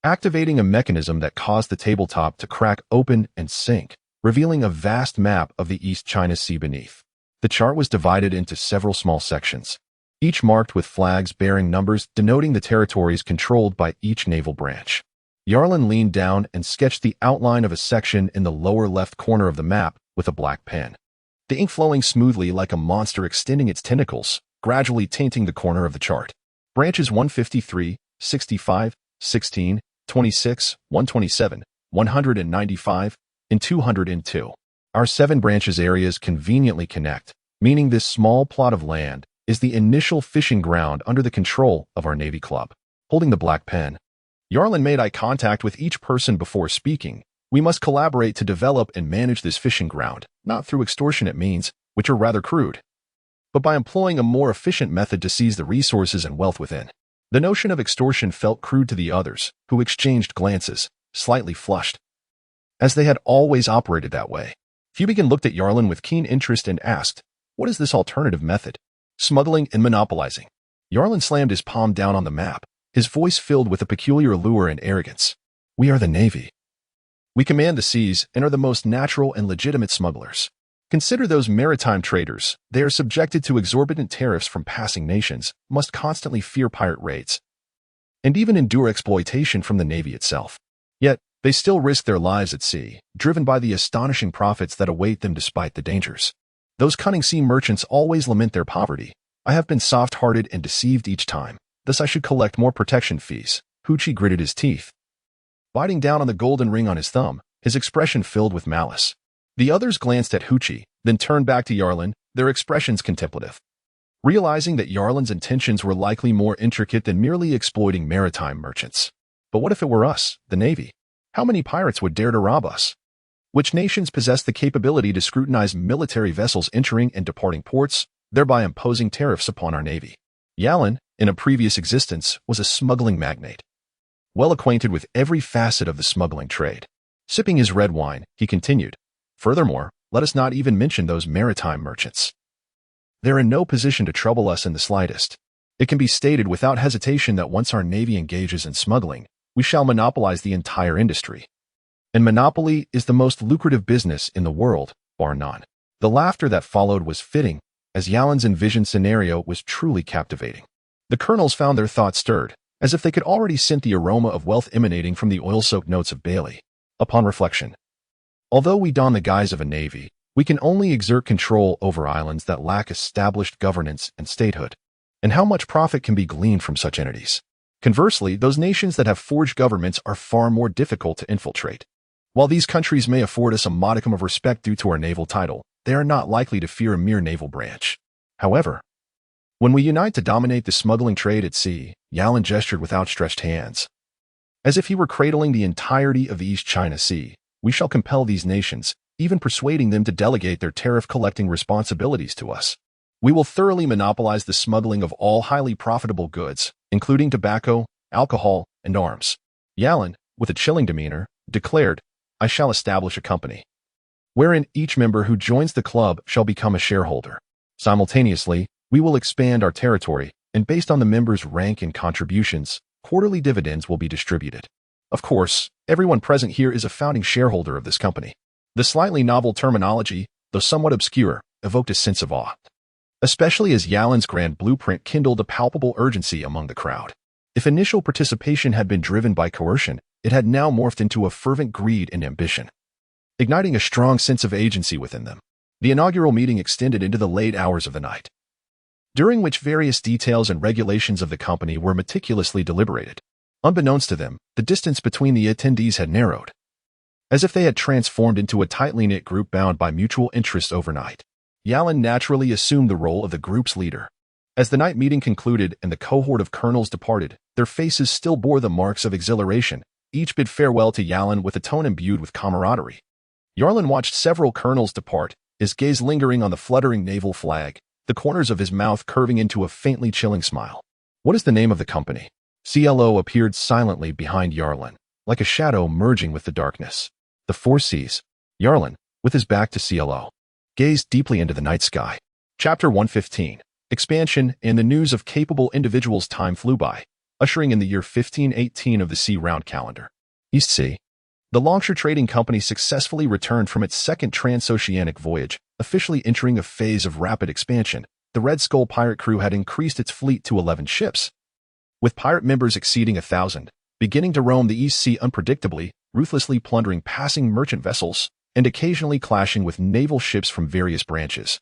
activating a mechanism that caused the tabletop to crack open and sink, revealing a vast map of the East China Sea beneath. The chart was divided into several small sections, each marked with flags bearing numbers denoting the territories controlled by each naval branch. Yarlin leaned down and sketched the outline of a section in the lower left corner of the map with a black pen, the ink flowing smoothly like a monster extending its tentacles, gradually tainting the corner of the chart. Branches 153, 65, 16, 26, 127, 195, and 202. Our 7 branches areas conveniently connect, meaning this small plot of land is the initial fishing ground under the control of our Navy Club. Holding the black pen, Yarlin made eye contact with each person before speaking. "We must collaborate to develop and manage this fishing ground, not through extortionate means, which are rather crude, but by employing a more efficient method to seize the resources and wealth within." The notion of extortion felt crude to the others, who exchanged glances, slightly flushed, as they had always operated that way. Fubigan looked at Yarlin with keen interest and asked, "What is this alternative method?" "Smuggling and monopolizing." Yarlin slammed his palm down on the map, his voice filled with a peculiar allure and arrogance. "We are the Navy. We command the seas and are the most natural and legitimate smugglers. Consider those maritime traders. They are subjected to exorbitant tariffs from passing nations, must constantly fear pirate raids, and even endure exploitation from the Navy itself. Yet, they still risk their lives at sea, driven by the astonishing profits that await them despite the dangers. Those cunning sea merchants always lament their poverty. I have been soft-hearted and deceived each time. Thus I should collect more protection fees." Huchi gritted his teeth, biting down on the golden ring on his thumb, his expression filled with malice. The others glanced at Huchi, then turned back to Yarlin, their expressions contemplative. Realizing that Yarlin's intentions were likely more intricate than merely exploiting maritime merchants. But what if it were us, the Navy? How many pirates would dare to rob us? Which nations possess the capability to scrutinize military vessels entering and departing ports, thereby imposing tariffs upon our Navy? Yalin, in a previous existence, was a smuggling magnate, well acquainted with every facet of the smuggling trade. Sipping his red wine, he continued, "Furthermore, let us not even mention those maritime merchants. They're in no position to trouble us in the slightest. It can be stated without hesitation that once our Navy engages in smuggling, we shall monopolize the entire industry. And monopoly is the most lucrative business in the world, bar none." The laughter that followed was fitting, as Yalin's envisioned scenario was truly captivating. The colonels found their thoughts stirred, as if they could already scent the aroma of wealth emanating from the oil-soaked notes of Bailey. Upon reflection, although we don the guise of a navy, we can only exert control over islands that lack established governance and statehood. And how much profit can be gleaned from such entities? Conversely, those nations that have forged governments are far more difficult to infiltrate. While these countries may afford us a modicum of respect due to our naval title, they are not likely to fear a mere naval branch. However, when we unite to dominate the smuggling trade at sea, Yalin gestured with outstretched hands. As if he were cradling the entirety of the East China Sea, we shall compel these nations, even persuading them to delegate their tariff-collecting responsibilities to us. We will thoroughly monopolize the smuggling of all highly profitable goods, including tobacco, alcohol, and arms. Yalin, with a chilling demeanor, declared, I shall establish a company, wherein each member who joins the club shall become a shareholder. Simultaneously, we will expand our territory, and based on the members' rank and contributions, quarterly dividends will be distributed. Of course, everyone present here is a founding shareholder of this company. The slightly novel terminology, though somewhat obscure, evoked a sense of awe, especially as Yalin's grand blueprint kindled a palpable urgency among the crowd. If initial participation had been driven by coercion, it had now morphed into a fervent greed and ambition, igniting a strong sense of agency within them. The inaugural meeting extended into the late hours of the night, during which various details and regulations of the company were meticulously deliberated. Unbeknownst to them, the distance between the attendees had narrowed, as if they had transformed into a tightly knit group bound by mutual interest overnight. Yalin naturally assumed the role of the group's leader. As the night meeting concluded and the cohort of colonels departed, their faces still bore the marks of exhilaration. Each bid farewell to Yalin with a tone imbued with camaraderie. Yalin watched several colonels depart, his gaze lingering on the fluttering naval flag, the corners of his mouth curving into a faintly chilling smile. What is the name of the company? CLO appeared silently behind Yalin, like a shadow merging with the darkness. The Four Seas. Yalin, with his back to CLO, gazed deeply into the night sky. Chapter 115. Expansion and the news of capable individuals. Time flew by, ushering in the year 1518 of the sea-round calendar. East Sea. The Longshore Trading Company successfully returned from its second transoceanic voyage, officially entering a phase of rapid expansion. The Red Skull pirate crew had increased its fleet to 11 ships, with pirate members exceeding 1,000, beginning to roam the East Sea unpredictably, ruthlessly plundering passing merchant vessels, and occasionally clashing with naval ships from various branches,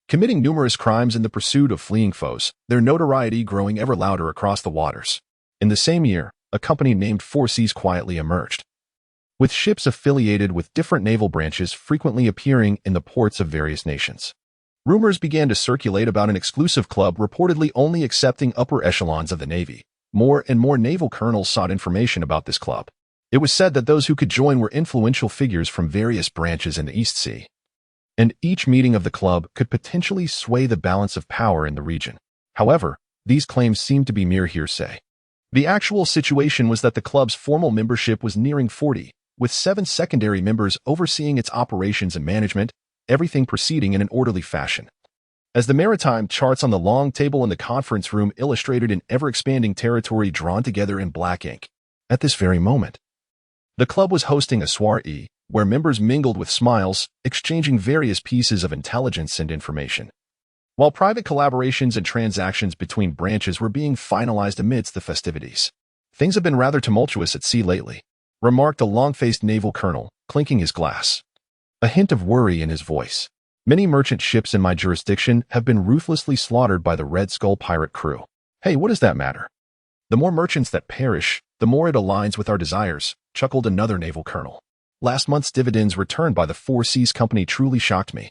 committing numerous crimes in the pursuit of fleeing foes, their notoriety growing ever louder across the waters. In the same year, a company named Four Seas quietly emerged, with ships affiliated with different naval branches frequently appearing in the ports of various nations. Rumors began to circulate about an exclusive club reportedly only accepting upper echelons of the Navy. More and more naval colonels sought information about this club. It was said that those who could join were influential figures from various branches in the East Sea, and each meeting of the club could potentially sway the balance of power in the region. However, these claims seemed to be mere hearsay. The actual situation was that the club's formal membership was nearing 40, with 7 secondary members overseeing its operations and management, everything proceeding in an orderly fashion. As the maritime charts on the long table in the conference room illustrated an ever-expanding territory drawn together in black ink. At this very moment, the club was hosting a soiree, where members mingled with smiles, exchanging various pieces of intelligence and information, while private collaborations and transactions between branches were being finalized amidst the festivities. Things have been rather tumultuous at sea lately, remarked a long-faced naval colonel, clinking his glass, a hint of worry in his voice. Many merchant ships in my jurisdiction have been ruthlessly slaughtered by the Red Skull pirate crew. Hey, what does that matter? The more merchants that perish, the more it aligns with our desires, chuckled another naval colonel. Last month's dividends returned by the Four Seas Company truly shocked me.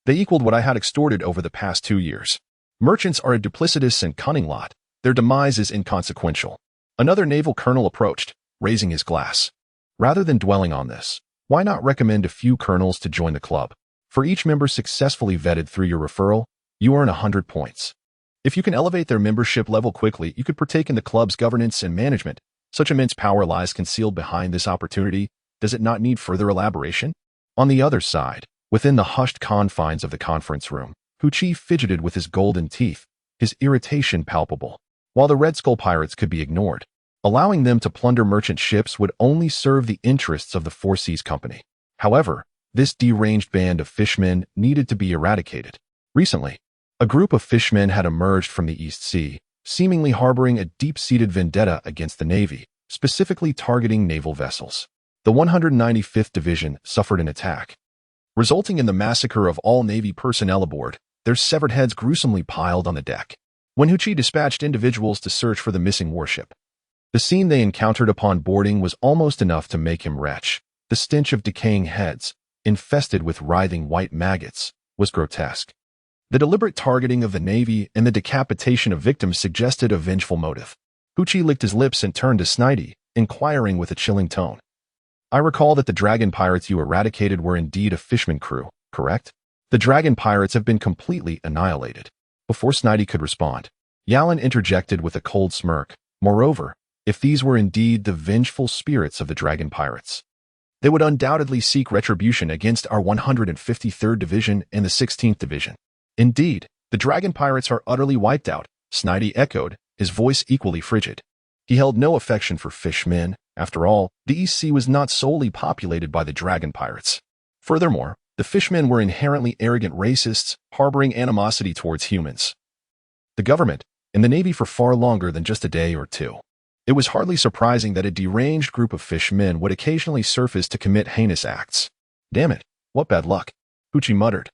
They equaled what I had extorted over the past 2 years. Merchants are a duplicitous and cunning lot. Their demise is inconsequential. Another naval colonel approached, raising his glass. Rather than dwelling on this, why not recommend a few colonels to join the club? For each member successfully vetted through your referral, you earn 100 points. If you can elevate their membership level quickly, you could partake in the club's governance and management. Such immense power lies concealed behind this opportunity. Does it not need further elaboration? On the other side, within the hushed confines of the conference room, Hu Chi fidgeted with his golden teeth, his irritation palpable. While the Red Skull pirates could be ignored, allowing them to plunder merchant ships would only serve the interests of the Four Seas Company. However, this deranged band of fishmen needed to be eradicated. Recently, a group of fishmen had emerged from the East Sea, seemingly harboring a deep-seated vendetta against the Navy, specifically targeting naval vessels. The 195th Division suffered an attack, resulting in the massacre of all Navy personnel aboard, their severed heads gruesomely piled on the deck. When Hu Chi dispatched individuals to search for the missing warship, the scene they encountered upon boarding was almost enough to make him retch. The stench of decaying heads, infested with writhing white maggots, was grotesque. The deliberate targeting of the Navy and the decapitation of victims suggested a vengeful motive. Pucci licked his lips and turned to Snidey, inquiring with a chilling tone. I recall that the dragon pirates you eradicated were indeed a fishman crew, correct? The dragon pirates have been completely annihilated. Before Snidey could respond, Yalin interjected with a cold smirk. Moreover, if these were indeed the vengeful spirits of the dragon pirates, they would undoubtedly seek retribution against our 153rd Division and the 16th Division. Indeed, the dragon pirates are utterly wiped out, Snidey echoed, his voice equally frigid. He held no affection for fishmen. After all, the East Sea was not solely populated by the dragon pirates. Furthermore, the fishmen were inherently arrogant racists, harboring animosity towards humans. The government, and the Navy for far longer than just a day or two. It was hardly surprising that a deranged group of fishmen would occasionally surface to commit heinous acts. Damn it, what bad luck, Pucci muttered,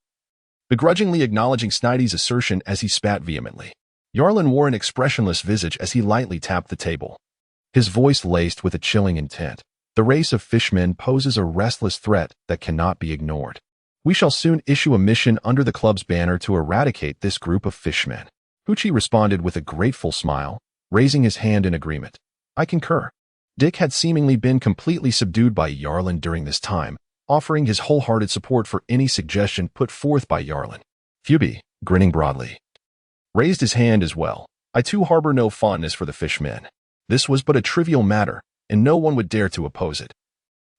begrudgingly acknowledging Snidey's assertion as he spat vehemently. Yarlin wore an expressionless visage as he lightly tapped the table. His voice laced with a chilling intent. The race of fishmen poses a restless threat that cannot be ignored. We shall soon issue a mission under the club's banner to eradicate this group of fishmen. Pucci responded with a grateful smile, raising his hand in agreement. I concur. Dick had seemingly been completely subdued by Yarlin during this time, offering his wholehearted support for any suggestion put forth by Yarlin. Phoebe, grinning broadly, raised his hand as well. I too harbor no fondness for the fishmen. This was but a trivial matter, and no one would dare to oppose it.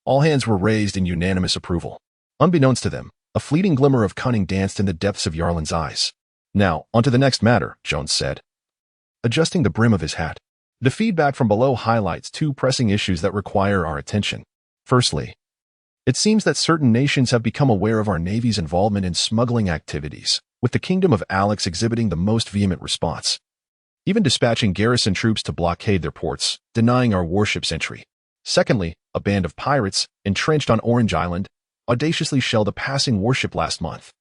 All hands were raised in unanimous approval. Unbeknownst to them, a fleeting glimmer of cunning danced in the depths of Yarlin's eyes. Now, on to the next matter, Jones said, adjusting the brim of his hat. The feedback from below highlights two pressing issues that require our attention. Firstly, it seems that certain nations have become aware of our Navy's involvement in smuggling activities, with the Kingdom of Alex exhibiting the most vehement response, even dispatching garrison troops to blockade their ports, denying our warships entry. Secondly, a band of pirates, entrenched on Orange Island, audaciously shelled a passing warship last month.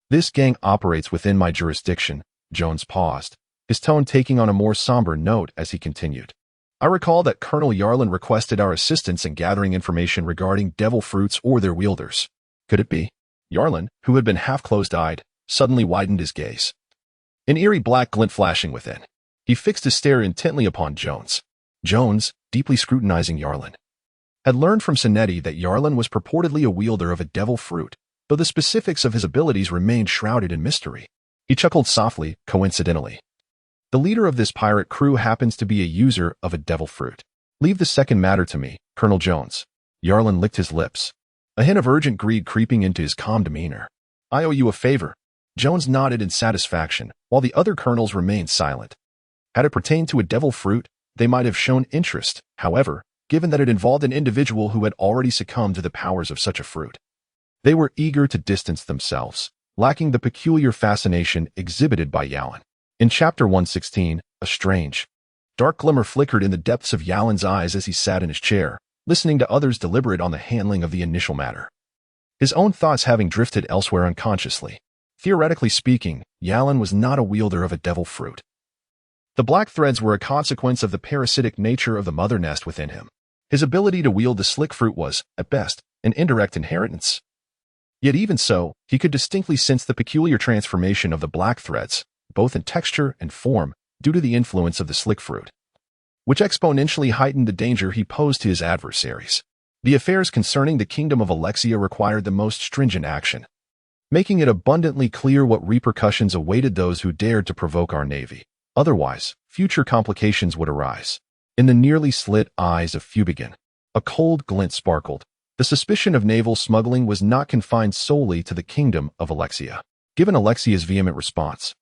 This gang operates within my jurisdiction. Jones paused, his tone taking on a more somber note as he continued. I recall that Colonel Yarlin requested our assistance in gathering information regarding devil fruits or their wielders. Could it be? Yarlin, who had been half closed-eyed, suddenly widened his gaze, an eerie black glint flashing within. He fixed his stare intently upon Jones. Jones, deeply scrutinizing Yarlin, had learned from Sinetti that Yarlin was purportedly a wielder of a devil fruit, though the specifics of his abilities remained shrouded in mystery. He chuckled softly, coincidentally. The leader of this pirate crew happens to be a user of a devil fruit. Leave the second matter to me, Colonel Jones. Yarlin licked his lips, a hint of urgent greed creeping into his calm demeanor. I owe you a favor. Jones nodded in satisfaction, while the other colonels remained silent. Had it pertained to a devil fruit, they might have shown interest, however, given that it involved an individual who had already succumbed to the powers of such a fruit. They were eager to distance themselves, lacking the peculiar fascination exhibited by Yalin. In Chapter 116, a strange, dark glimmer flickered in the depths of Yalin's eyes as he sat in his chair, listening to others deliberate on the handling of the initial matter. His own thoughts having drifted elsewhere unconsciously. Theoretically speaking, Yalin was not a wielder of a devil fruit. The black threads were a consequence of the parasitic nature of the mother nest within him. His ability to wield the slick fruit was, at best, an indirect inheritance. Yet even so, he could distinctly sense the peculiar transformation of the black threads, both in texture and form, due to the influence of the slick fruit, which exponentially heightened the danger he posed to his adversaries. The affairs concerning the Kingdom of Alexia required the most stringent action, making it abundantly clear what repercussions awaited those who dared to provoke our Navy. Otherwise, future complications would arise. In the nearly slit eyes of Fubigan, a cold glint sparkled. The suspicion of naval smuggling was not confined solely to the Kingdom of Alexia. Given Alexia's vehement response,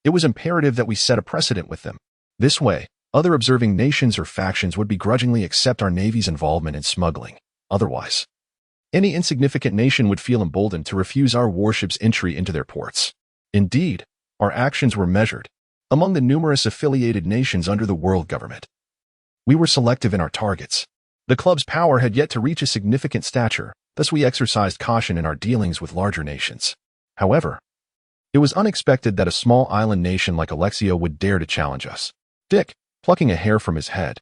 it was imperative that we set a precedent with them. This way, other observing nations or factions would begrudgingly accept our Navy's involvement in smuggling. Otherwise, any insignificant nation would feel emboldened to refuse our warships entry into their ports. Indeed, our actions were measured. Among the numerous affiliated nations under the world government, we were selective in our targets. The club's power had yet to reach a significant stature, thus we exercised caution in our dealings with larger nations. However, it was unexpected that a small island nation like Alexia would dare to challenge us. Dick, plucking a hair from his head,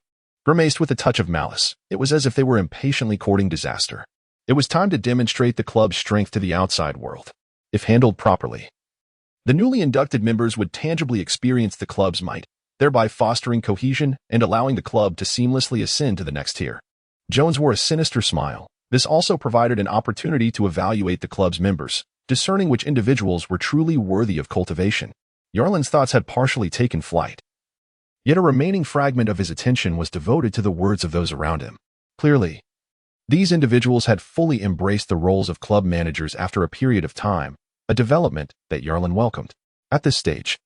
grimaced with a touch of malice. It was as if they were impatiently courting disaster. It was time to demonstrate the club's strength to the outside world. If handled properly, the newly inducted members would tangibly experience the club's might, thereby fostering cohesion and allowing the club to seamlessly ascend to the next tier. Jones wore a sinister smile. This also provided an opportunity to evaluate the club's members, discerning which individuals were truly worthy of cultivation. Yarlin's thoughts had partially taken flight. Yet a remaining fragment of his attention was devoted to the words of those around him. Clearly, these individuals had fully embraced the roles of club managers after a period of time, a development that Yarlin welcomed. At this stage,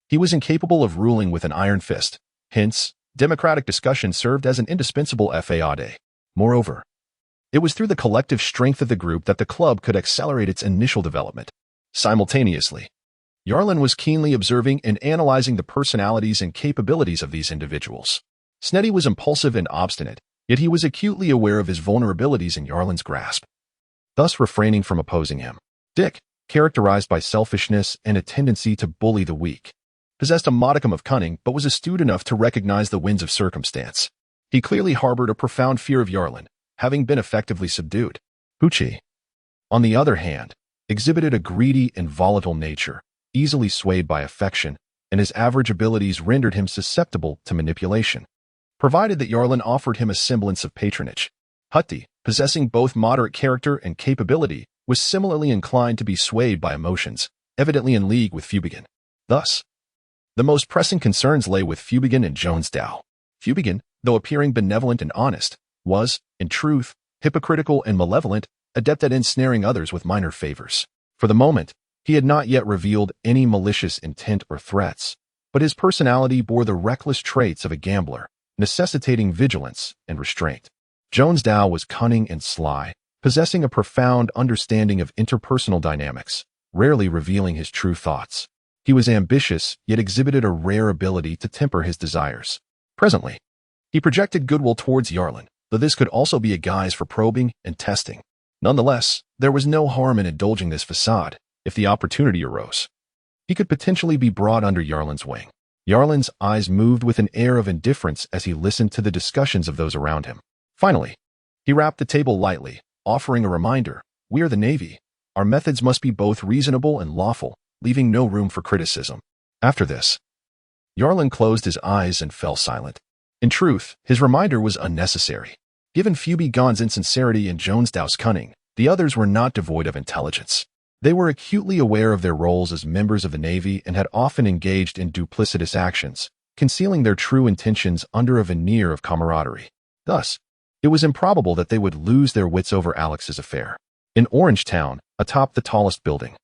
he was incapable of ruling with an iron fist. Hence, democratic discussion served as an indispensable fade. Moreover, it was through the collective strength of the group that the club could accelerate its initial development. Simultaneously, Yarlin was keenly observing and analyzing the personalities and capabilities of these individuals. Sneddy was impulsive and obstinate, yet he was acutely aware of his vulnerabilities in Yarlin's grasp, thus refraining from opposing him. Dick, characterized by selfishness and a tendency to bully the weak, possessed a modicum of cunning but was astute enough to recognize the winds of circumstance. He clearly harbored a profound fear of Yarlin, having been effectively subdued. Poochie, on the other hand, exhibited a greedy and volatile nature, easily swayed by affection, and his average abilities rendered him susceptible to manipulation, provided that Yarlin offered him a semblance of patronage. Hutty, possessing both moderate character and capability, was similarly inclined to be swayed by emotions, evidently in league with Fubigin. Thus, the most pressing concerns lay with Fubigin and Jones Dow. Fubigin, though appearing benevolent and honest, was, in truth, hypocritical and malevolent, adept at ensnaring others with minor favors. For the moment, he had not yet revealed any malicious intent or threats, but his personality bore the reckless traits of a gambler, necessitating vigilance and restraint. Jones Dow was cunning and sly, possessing a profound understanding of interpersonal dynamics, rarely revealing his true thoughts. He was ambitious, yet exhibited a rare ability to temper his desires. Presently, he projected goodwill towards Yarlin, though this could also be a guise for probing and testing. Nonetheless, there was no harm in indulging this facade. If the opportunity arose, he could potentially be brought under Yarlin's wing. Yarlin's eyes moved with an air of indifference as he listened to the discussions of those around him. Finally, he rapped the table lightly, offering a reminder. We are the Navy. Our methods must be both reasonable and lawful, leaving no room for criticism. After this, Yarlin closed his eyes and fell silent. In truth, his reminder was unnecessary. Given Fubigon's insincerity and Jones Dow's cunning, the others were not devoid of intelligence. They were acutely aware of their roles as members of the Navy and had often engaged in duplicitous actions, concealing their true intentions under a veneer of camaraderie. Thus, it was improbable that they would lose their wits over Alex's affair. In Orangetown, atop the tallest building,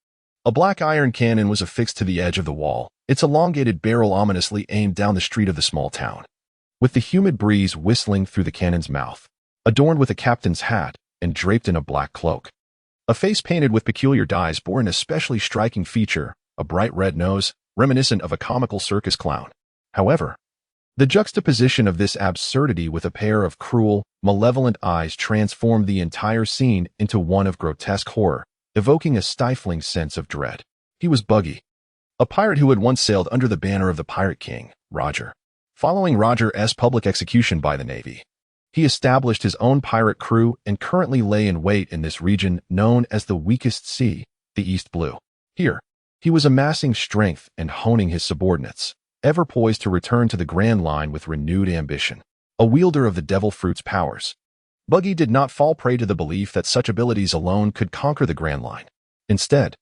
a black iron cannon was affixed to the edge of the wall, its elongated barrel ominously aimed down the street of the small town. With the humid breeze whistling through the cannon's mouth, adorned with a captain's hat and draped in a black cloak, a face painted with peculiar dyes bore an especially striking feature, a bright red nose, reminiscent of a comical circus clown. However, the juxtaposition of this absurdity with a pair of cruel, malevolent eyes transformed the entire scene into one of grotesque horror, evoking a stifling sense of dread. He was Buggy, a pirate who had once sailed under the banner of the Pirate King, Roger. Following Roger's public execution by the Navy, he established his own pirate crew and currently lay in wait in this region known as the weakest sea, the East Blue. Here, he was amassing strength and honing his subordinates, ever poised to return to the Grand Line with renewed ambition. A wielder of the Devil Fruit's powers, Buggy did not fall prey to the belief that such abilities alone could conquer the Grand Line. Instead,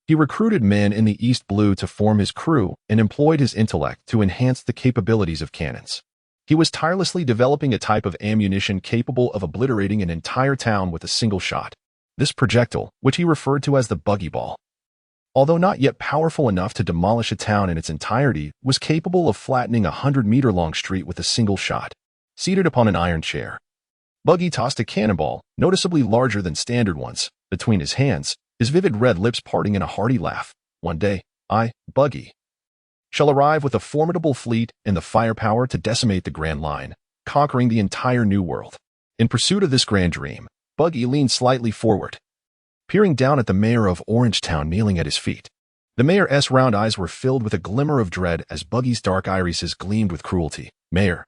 he recruited men in the East Blue to form his crew and employed his intellect to enhance the capabilities of cannons. He was tirelessly developing a type of ammunition capable of obliterating an entire town with a single shot. This projectile, which he referred to as the Buggy Ball, although not yet powerful enough to demolish a town in its entirety, was capable of flattening a 100-meter-long street with a single shot. Seated upon an iron chair, Buggy tossed a cannonball, noticeably larger than standard ones, between his hands, his vivid red lips parting in a hearty laugh. One day, I, Buggy, shall arrive with a formidable fleet and the firepower to decimate the Grand Line, conquering the entire New World. In pursuit of this grand dream, Buggy leaned slightly forward, peering down at the mayor of Orangetown kneeling at his feet. The mayor's round eyes were filled with a glimmer of dread as Buggy's dark irises gleamed with cruelty. Mayor,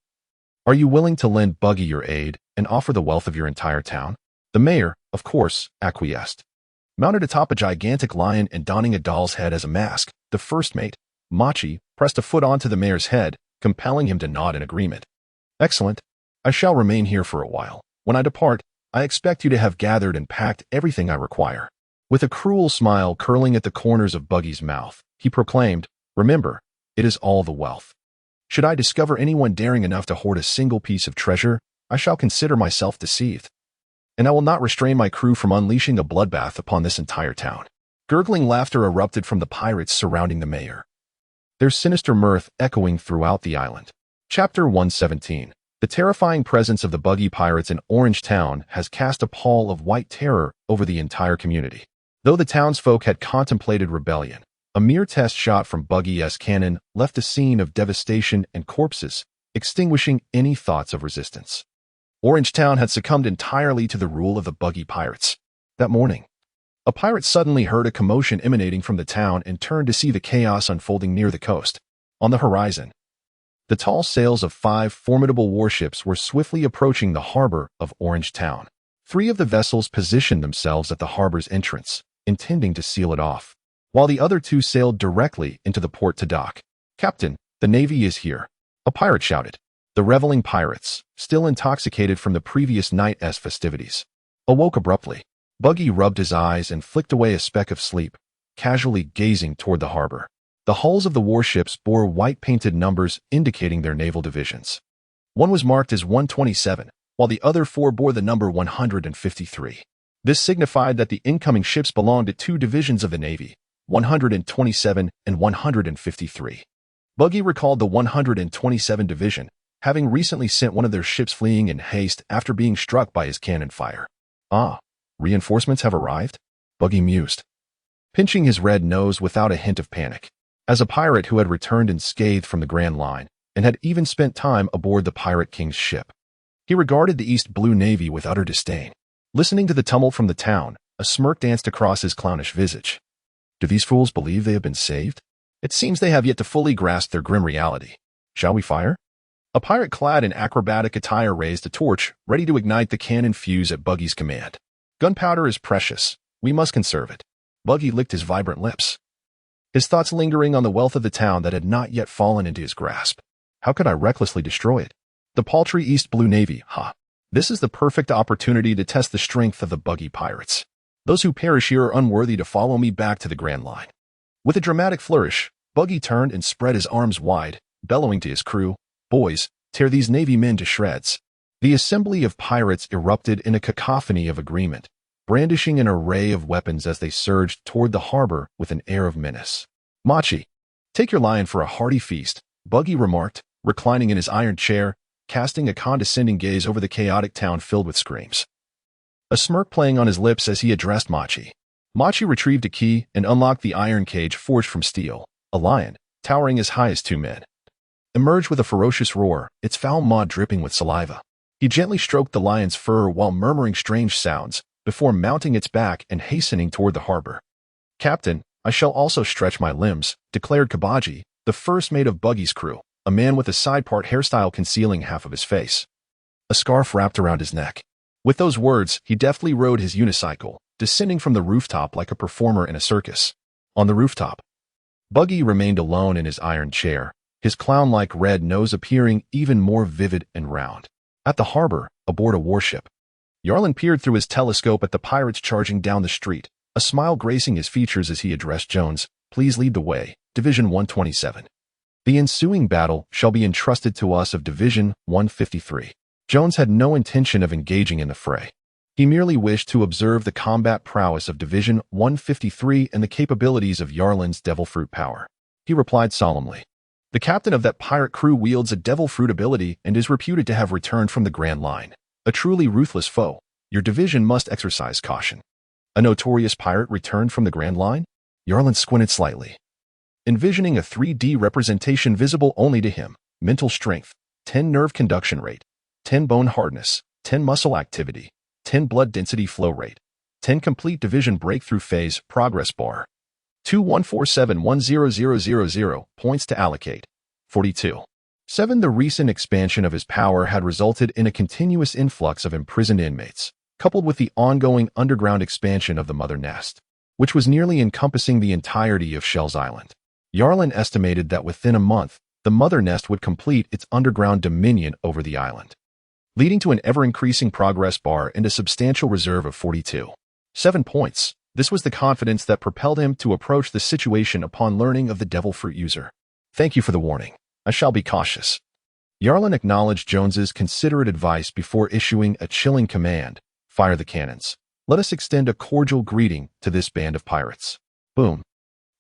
are you willing to lend Buggy your aid and offer the wealth of your entire town? The mayor, of course, acquiesced. Mounted atop a gigantic lion and donning a doll's head as a mask, the first mate, Machi, pressed a foot onto the mayor's head, compelling him to nod in agreement. Excellent. I shall remain here for a while. When I depart, I expect you to have gathered and packed everything I require. With a cruel smile curling at the corners of Buggy's mouth, he proclaimed, Remember, it is all the wealth. Should I discover anyone daring enough to hoard a single piece of treasure, I shall consider myself deceived. And I will not restrain my crew from unleashing a bloodbath upon this entire town. Gurgling laughter erupted from the pirates surrounding the mayor, their sinister mirth echoing throughout the island. Chapter 117. The terrifying presence of the Buggy pirates in Orange Town has cast a pall of white terror over the entire community. Though the townsfolk had contemplated rebellion, a mere test shot from Buggy's cannon left a scene of devastation and corpses, extinguishing any thoughts of resistance. Orange Town had succumbed entirely to the rule of the Buggy pirates. That morning, a pirate suddenly heard a commotion emanating from the town and turned to see the chaos unfolding near the coast. On the horizon, the tall sails of 5 formidable warships were swiftly approaching the harbor of Orange Town. 3 of the vessels positioned themselves at the harbor's entrance, intending to seal it off, while the other 2 sailed directly into the port to dock. Captain, the Navy is here, a pirate shouted. The reveling pirates, still intoxicated from the previous night's festivities, awoke abruptly. Buggy rubbed his eyes and flicked away a speck of sleep, casually gazing toward the harbor. The hulls of the warships bore white-painted numbers indicating their naval divisions. One was marked as 127, while the other 4 bore the number 153. This signified that the incoming ships belonged to 2 divisions of the Navy, 127 and 153. Buggy recalled the 127 division, having recently sent one of their ships fleeing in haste after being struck by his cannon fire. Ah, reinforcements have arrived? Buggy mused, pinching his red nose without a hint of panic. As a pirate who had returned unscathed from the Grand Line and had even spent time aboard the Pirate King's ship, he regarded the East Blue Navy with utter disdain. Listening to the tumult from the town, a smirk danced across his clownish visage. Do these fools believe they have been saved? It seems they have yet to fully grasp their grim reality. Shall we fire? A pirate clad in acrobatic attire raised a torch, ready to ignite the cannon fuse at Buggy's command. Gunpowder is precious. We must conserve it. Buggy licked his vibrant lips, his thoughts lingering on the wealth of the town that had not yet fallen into his grasp. How could I recklessly destroy it? The paltry East Blue Navy, This is the perfect opportunity to test the strength of the Buggy pirates. Those who perish here are unworthy to follow me back to the Grand Line. With a dramatic flourish, Buggy turned and spread his arms wide, bellowing to his crew, Boys, tear these Navy men to shreds. The assembly of pirates erupted in a cacophony of agreement, brandishing an array of weapons as they surged toward the harbor with an air of menace. Machi, take your lion for a hearty feast, Buggy remarked, reclining in his iron chair, casting a condescending gaze over the chaotic town filled with screams, a smirk playing on his lips as he addressed Machi. Machi retrieved a key and unlocked the iron cage forged from steel. A lion, towering as high as 2 men, emerged with a ferocious roar, its foul maw dripping with saliva. He gently stroked the lion's fur while murmuring strange sounds, before mounting its back and hastening toward the harbor. Captain, I shall also stretch my limbs, declared Kabaji, the first mate of Buggy's crew, a man with a side-part hairstyle concealing half of his face, a scarf wrapped around his neck. With those words, he deftly rode his unicycle, descending from the rooftop like a performer in a circus. On the rooftop, Buggy remained alone in his iron chair, his clown-like red nose appearing even more vivid and round. At the harbor, aboard a warship, Yarlin peered through his telescope at the pirates charging down the street, a smile gracing his features as he addressed Jones. Please lead the way, Division 127. The ensuing battle shall be entrusted to us of Division 153. Jones had no intention of engaging in the fray. He merely wished to observe the combat prowess of Division 153 and the capabilities of Yarlin's devil fruit power. He replied solemnly, The captain of that pirate crew wields a devil fruit ability and is reputed to have returned from the Grand Line. A truly ruthless foe. Your division must exercise caution. A notorious pirate returned from the Grand Line? Yarlin squinted slightly, envisioning a 3D representation visible only to him. Mental strength, 10 nerve conduction rate, 10 bone hardness, 10 muscle activity, 10 blood density flow rate, 10 complete division breakthrough phase progress bar. 21471000 points to allocate. 42. 7. The recent expansion of his power had resulted in a continuous influx of imprisoned inmates, coupled with the ongoing underground expansion of the mother nest, which was nearly encompassing the entirety of Shell's Island. Yarlin estimated that within a month, the mother nest would complete its underground dominion over the island, leading to an ever-increasing progress bar and a substantial reserve of 42.7 points. This was the confidence that propelled him to approach the situation upon learning of the devil fruit user. Thank you for the warning. I shall be cautious. Yarlin acknowledged Jones's considerate advice before issuing a chilling command: fire the cannons. Let us extend a cordial greeting to this band of pirates. Boom.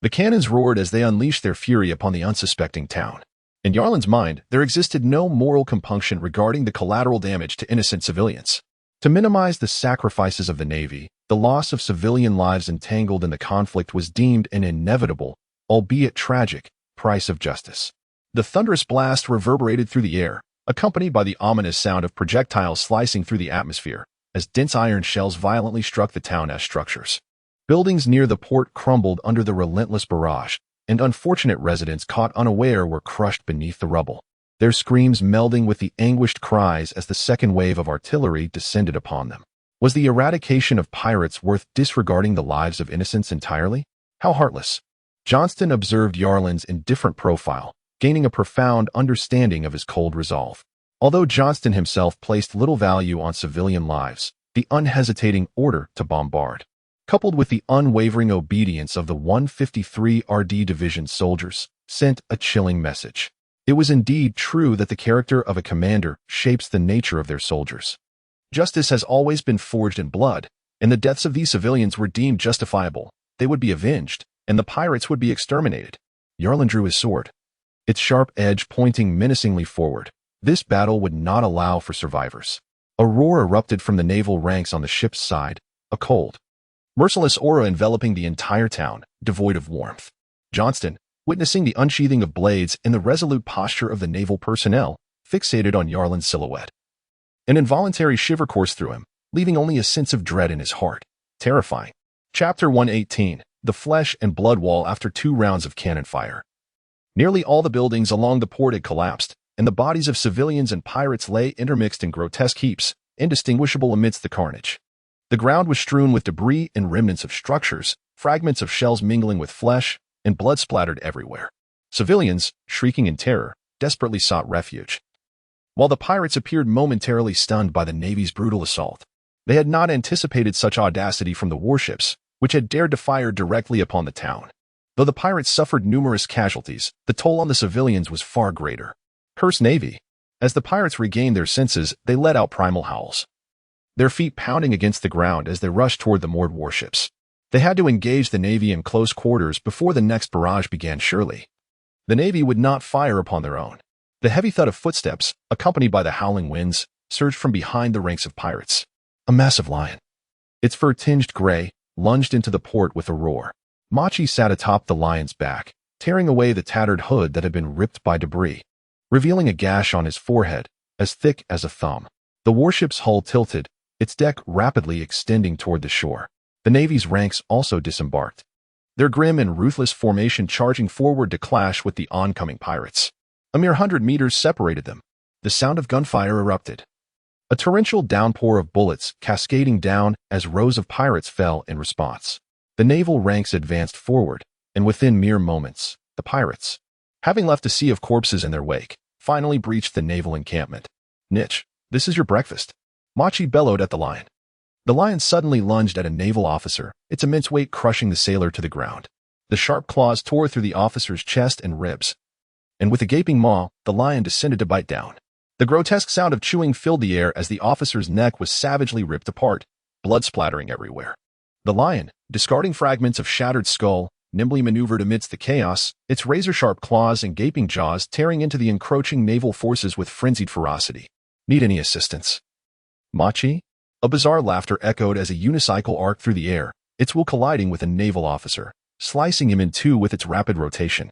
The cannons roared as they unleashed their fury upon the unsuspecting town. In Yarlin's mind, there existed no moral compunction regarding the collateral damage to innocent civilians. To minimize the sacrifices of the Navy, the loss of civilian lives entangled in the conflict was deemed an inevitable, albeit tragic, price of justice. The thunderous blast reverberated through the air, accompanied by the ominous sound of projectiles slicing through the atmosphere, as dense iron shells violently struck the town structures. Buildings near the port crumbled under the relentless barrage, and unfortunate residents caught unaware were crushed beneath the rubble, their screams melding with the anguished cries as the second wave of artillery descended upon them. Was the eradication of pirates worth disregarding the lives of innocents entirely? How heartless! Johnston observed Yarlin's indifferent profile, gaining a profound understanding of his cold resolve. Although Johnston himself placed little value on civilian lives, the unhesitating order to bombard, coupled with the unwavering obedience of the 153 RD Division soldiers, sent a chilling message. It was indeed true that the character of a commander shapes the nature of their soldiers. Justice has always been forged in blood, and the deaths of these civilians were deemed justifiable. They would be avenged, and the pirates would be exterminated. Yarlin drew his sword, its sharp edge pointing menacingly forward. This battle would not allow for survivors. A roar erupted from the naval ranks on the ship's side, a cold, merciless aura enveloping the entire town, devoid of warmth. Johnston, witnessing the unsheathing of blades and the resolute posture of the naval personnel, fixated on Yarlin's silhouette. An involuntary shiver coursed through him, leaving only a sense of dread in his heart. Terrifying. Chapter 118, The Flesh and Blood Wall after 2 rounds of cannon fire. Nearly all the buildings along the port had collapsed, and the bodies of civilians and pirates lay intermixed in grotesque heaps, indistinguishable amidst the carnage. The ground was strewn with debris and remnants of structures, fragments of shells mingling with flesh, and blood splattered everywhere. Civilians, shrieking in terror, desperately sought refuge, while the pirates appeared momentarily stunned by the Navy's brutal assault. They had not anticipated such audacity from the warships, which had dared to fire directly upon the town. Though the pirates suffered numerous casualties, the toll on the civilians was far greater. Cursed Navy! As the pirates regained their senses, they let out primal howls, their feet pounding against the ground as they rushed toward the moored warships. They had to engage the Navy in close quarters before the next barrage began. Surely the Navy would not fire upon their own. The heavy thud of footsteps, accompanied by the howling winds, surged from behind the ranks of pirates. A massive lion, its fur tinged gray, lunged into the port with a roar. Machi sat atop the lion's back, tearing away the tattered hood that had been ripped by debris, revealing a gash on his forehead, as thick as a thumb. The warship's hull tilted, its deck rapidly extending toward the shore. The Navy's ranks also disembarked, their grim and ruthless formation charging forward to clash with the oncoming pirates. A mere 100 meters separated them. The sound of gunfire erupted, a torrential downpour of bullets cascading down as rows of pirates fell in response. The naval ranks advanced forward, and within mere moments, the pirates, having left a sea of corpses in their wake, finally breached the naval encampment. "Nitch, this is your breakfast," Machi bellowed at the lion. The lion suddenly lunged at a naval officer, its immense weight crushing the sailor to the ground. The sharp claws tore through the officer's chest and ribs, and with a gaping maw, the lion descended to bite down. The grotesque sound of chewing filled the air as the officer's neck was savagely ripped apart, blood splattering everywhere. The lion, discarding fragments of shattered skull, nimbly maneuvered amidst the chaos, its razor-sharp claws and gaping jaws tearing into the encroaching naval forces with frenzied ferocity. "Need any assistance, Machi?" A bizarre laughter echoed as a unicycle arced through the air, its wheel colliding with a naval officer, slicing him in two with its rapid rotation.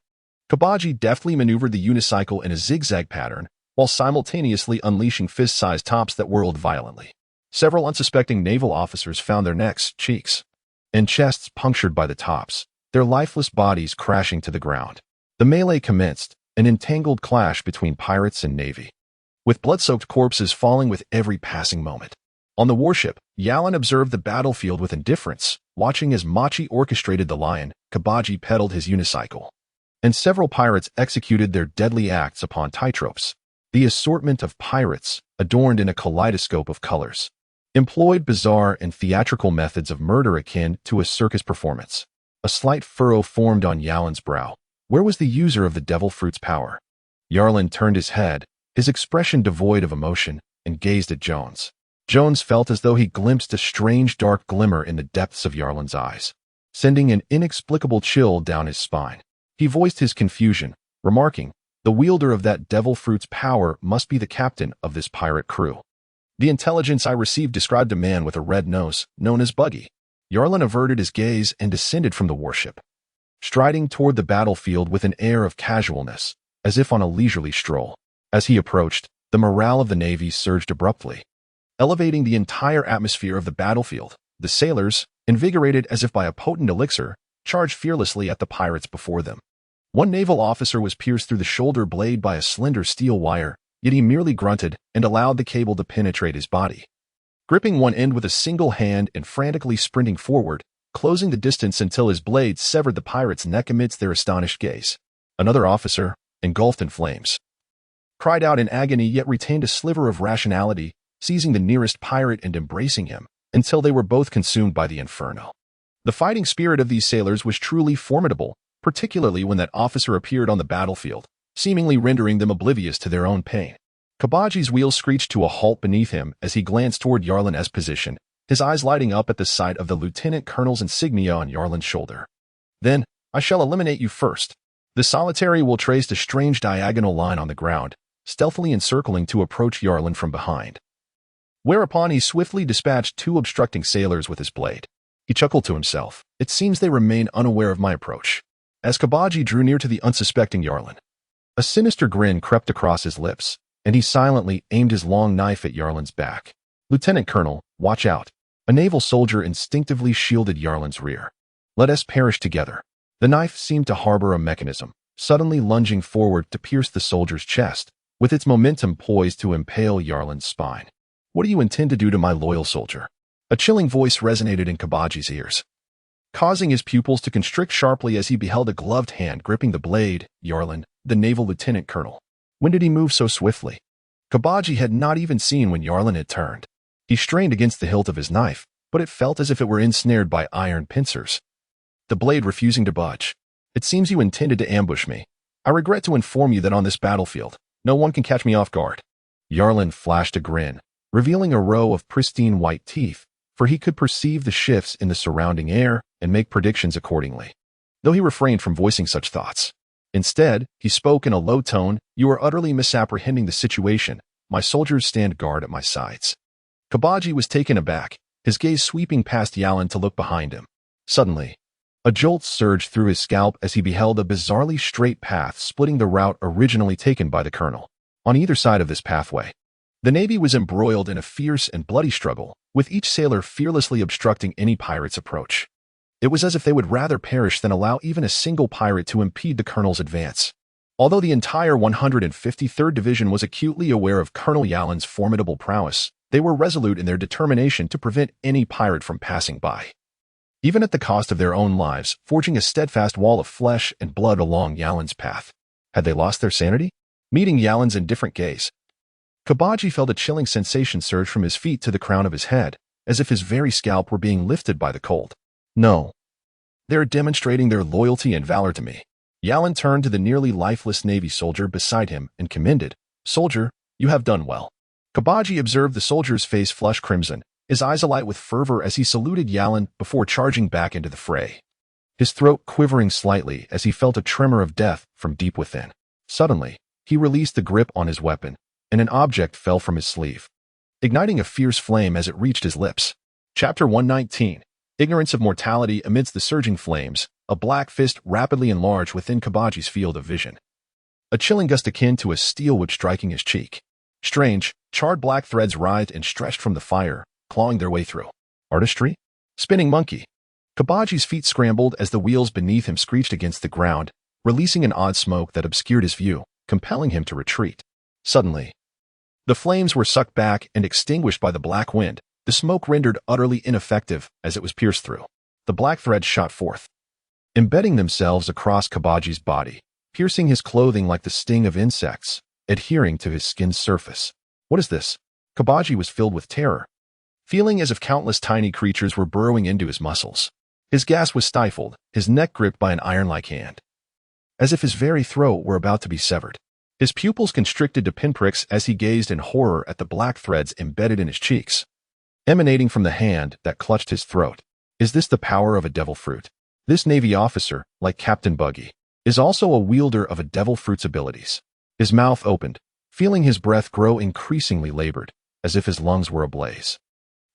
Kabaji deftly maneuvered the unicycle in a zigzag pattern, while simultaneously unleashing fist-sized tops that whirled violently. Several unsuspecting naval officers found their necks, cheeks, and chests punctured by the tops, their lifeless bodies crashing to the ground. The melee commenced, an entangled clash between pirates and Navy, with blood-soaked corpses falling with every passing moment. On the warship, Yalin observed the battlefield with indifference, watching as Machi orchestrated the lion, Kabaji pedaled his unicycle, and several pirates executed their deadly acts upon Tytropes. The assortment of pirates, adorned in a kaleidoscope of colors, employed bizarre and theatrical methods of murder akin to a circus performance. A slight furrow formed on Yalin's brow. Where was the user of the devil fruit's power? Yarlin turned his head, his expression devoid of emotion, and gazed at Jones. Jones felt as though he glimpsed a strange dark glimmer in the depths of Yarlin's eyes, sending an inexplicable chill down his spine. He voiced his confusion, remarking, "The wielder of that devil fruit's power must be the captain of this pirate crew." "The intelligence I received described a man with a red nose, known as Buggy." Yarlin averted his gaze and descended from the warship, striding toward the battlefield with an air of casualness, as if on a leisurely stroll. As he approached, the morale of the Navy surged abruptly, elevating the entire atmosphere of the battlefield. The sailors, invigorated as if by a potent elixir, charged fearlessly at the pirates before them. One naval officer was pierced through the shoulder blade by a slender steel wire, yet he merely grunted and allowed the cable to penetrate his body. Gripping one end with a single hand and frantically sprinting forward, closing the distance until his blade severed the pirate's neck amidst their astonished gaze. Another officer, engulfed in flames, cried out in agony yet retained a sliver of rationality, seizing the nearest pirate and embracing him, until they were both consumed by the inferno. The fighting spirit of these sailors was truly formidable, particularly when that officer appeared on the battlefield, seemingly rendering them oblivious to their own pain. Kabaji's wheels screeched to a halt beneath him as he glanced toward Yarlin's position, his eyes lighting up at the sight of the lieutenant colonel's insignia on Yarlin's shoulder. "Then, I shall eliminate you first." The solitary will traced a strange diagonal line on the ground, stealthily encircling to approach Yarlin from behind. Whereupon he swiftly dispatched two obstructing sailors with his blade. He chuckled to himself. "It seems they remain unaware of my approach." As Kabaji drew near to the unsuspecting Yarlin, a sinister grin crept across his lips, and he silently aimed his long knife at Yarlin's back. "Lieutenant Colonel, watch out." A naval soldier instinctively shielded Yarlin's rear. "Let us perish together." The knife seemed to harbor a mechanism, suddenly lunging forward to pierce the soldier's chest, with its momentum poised to impale Yarlin's spine. "What do you intend to do to my loyal soldier?" A chilling voice resonated in Kabaji's ears, causing his pupils to constrict sharply as he beheld a gloved hand gripping the blade. "Yarlin, the naval lieutenant colonel. When did he move so swiftly?" Kabaji had not even seen when Yarlin had turned. He strained against the hilt of his knife, but it felt as if it were ensnared by iron pincers, the blade refusing to budge. "It seems you intended to ambush me. I regret to inform you that on this battlefield, no one can catch me off guard." Yarlin flashed a grin, revealing a row of pristine white teeth, for he could perceive the shifts in the surrounding air and make predictions accordingly, though he refrained from voicing such thoughts. Instead, he spoke in a low tone, "You are utterly misapprehending the situation. My soldiers stand guard at my sides." Kabaji was taken aback, his gaze sweeping past Yalin to look behind him. Suddenly, a jolt surged through his scalp as he beheld a bizarrely straight path splitting the route originally taken by the colonel. On either side of this pathway, the Navy was embroiled in a fierce and bloody struggle, with each sailor fearlessly obstructing any pirate's approach. It was as if they would rather perish than allow even a single pirate to impede the colonel's advance. Although the entire 153rd Division was acutely aware of Colonel Yalin's formidable prowess, they were resolute in their determination to prevent any pirate from passing by, even at the cost of their own lives, forging a steadfast wall of flesh and blood along Yalin's path. Had they lost their sanity? Meeting Yalin's indifferent gaze, Kabaji felt a chilling sensation surge from his feet to the crown of his head, as if his very scalp were being lifted by the cold. "No. They are demonstrating their loyalty and valor to me." Yalin turned to the nearly lifeless Navy soldier beside him and commended, "Soldier, you have done well." Kabaji observed the soldier's face flush crimson, his eyes alight with fervor as he saluted Yalin before charging back into the fray, his throat quivering slightly as he felt a tremor of death from deep within. Suddenly, he released the grip on his weapon, and an object fell from his sleeve, igniting a fierce flame as it reached his lips. Chapter 119. Ignorance of mortality amidst the surging flames, a black fist rapidly enlarged within Kabaji's field of vision, a chilling gust akin to a steel whip striking his cheek. Strange, charred black threads writhed and stretched from the fire, clawing their way through. Artistry? Spinning monkey. Kabaji's feet scrambled as the wheels beneath him screeched against the ground, releasing an odd smoke that obscured his view, compelling him to retreat. Suddenly, the flames were sucked back and extinguished by the black wind, the smoke rendered utterly ineffective as it was pierced through. The black threads shot forth, embedding themselves across Kabaji's body, piercing his clothing like the sting of insects, adhering to his skin's surface. What is this? Kabaji was filled with terror, feeling as if countless tiny creatures were burrowing into his muscles. His gas was stifled, his neck gripped by an iron-like hand, as if his very throat were about to be severed. His pupils constricted to pinpricks as he gazed in horror at the black threads embedded in his cheeks, emanating from the hand that clutched his throat. Is this the power of a devil fruit? This Navy officer, like Captain Buggy, is also a wielder of a devil fruit's abilities. His mouth opened, feeling his breath grow increasingly labored, as if his lungs were ablaze,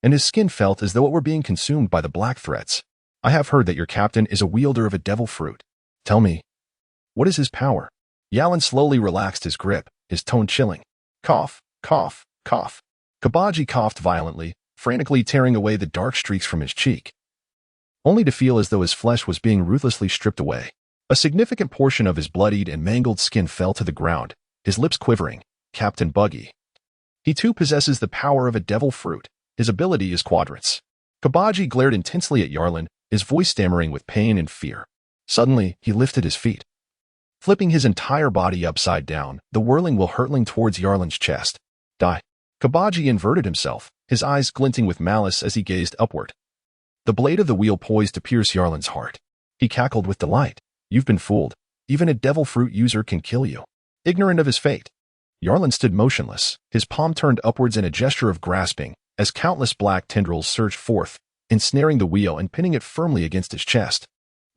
and his skin felt as though it were being consumed by the black threads. I have heard that your captain is a wielder of a devil fruit. Tell me, what is his power? Yalan slowly relaxed his grip, his tone chilling. Cough, cough, cough. Kabaji coughed violently, frantically tearing away the dark streaks from his cheek, only to feel as though his flesh was being ruthlessly stripped away. A significant portion of his bloodied and mangled skin fell to the ground, his lips quivering. Captain Buggy. He too possesses the power of a devil fruit. His ability is quadrants. Kabaji glared intensely at Yarlan, his voice stammering with pain and fear. Suddenly, he lifted his feet, flipping his entire body upside down, the whirling wheel hurtling towards Yarlan's chest. Die. Kabaji inverted himself, his eyes glinting with malice as he gazed upward, the blade of the wheel poised to pierce Yarlan's heart. He cackled with delight. You've been fooled. Even a devil fruit user can kill you. Ignorant of his fate, Yarlan stood motionless, his palm turned upwards in a gesture of grasping, as countless black tendrils surged forth, ensnaring the wheel and pinning it firmly against his chest.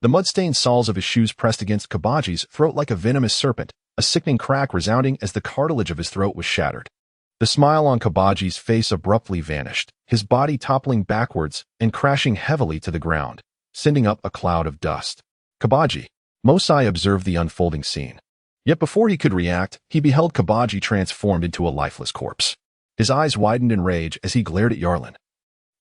The mud-stained soles of his shoes pressed against Kabaji's throat like a venomous serpent, a sickening crack resounding as the cartilage of his throat was shattered. The smile on Kabaji's face abruptly vanished, his body toppling backwards and crashing heavily to the ground, sending up a cloud of dust. Kabaji. Mosai observed the unfolding scene. Yet before he could react, he beheld Kabaji transformed into a lifeless corpse. His eyes widened in rage as he glared at Yarlan,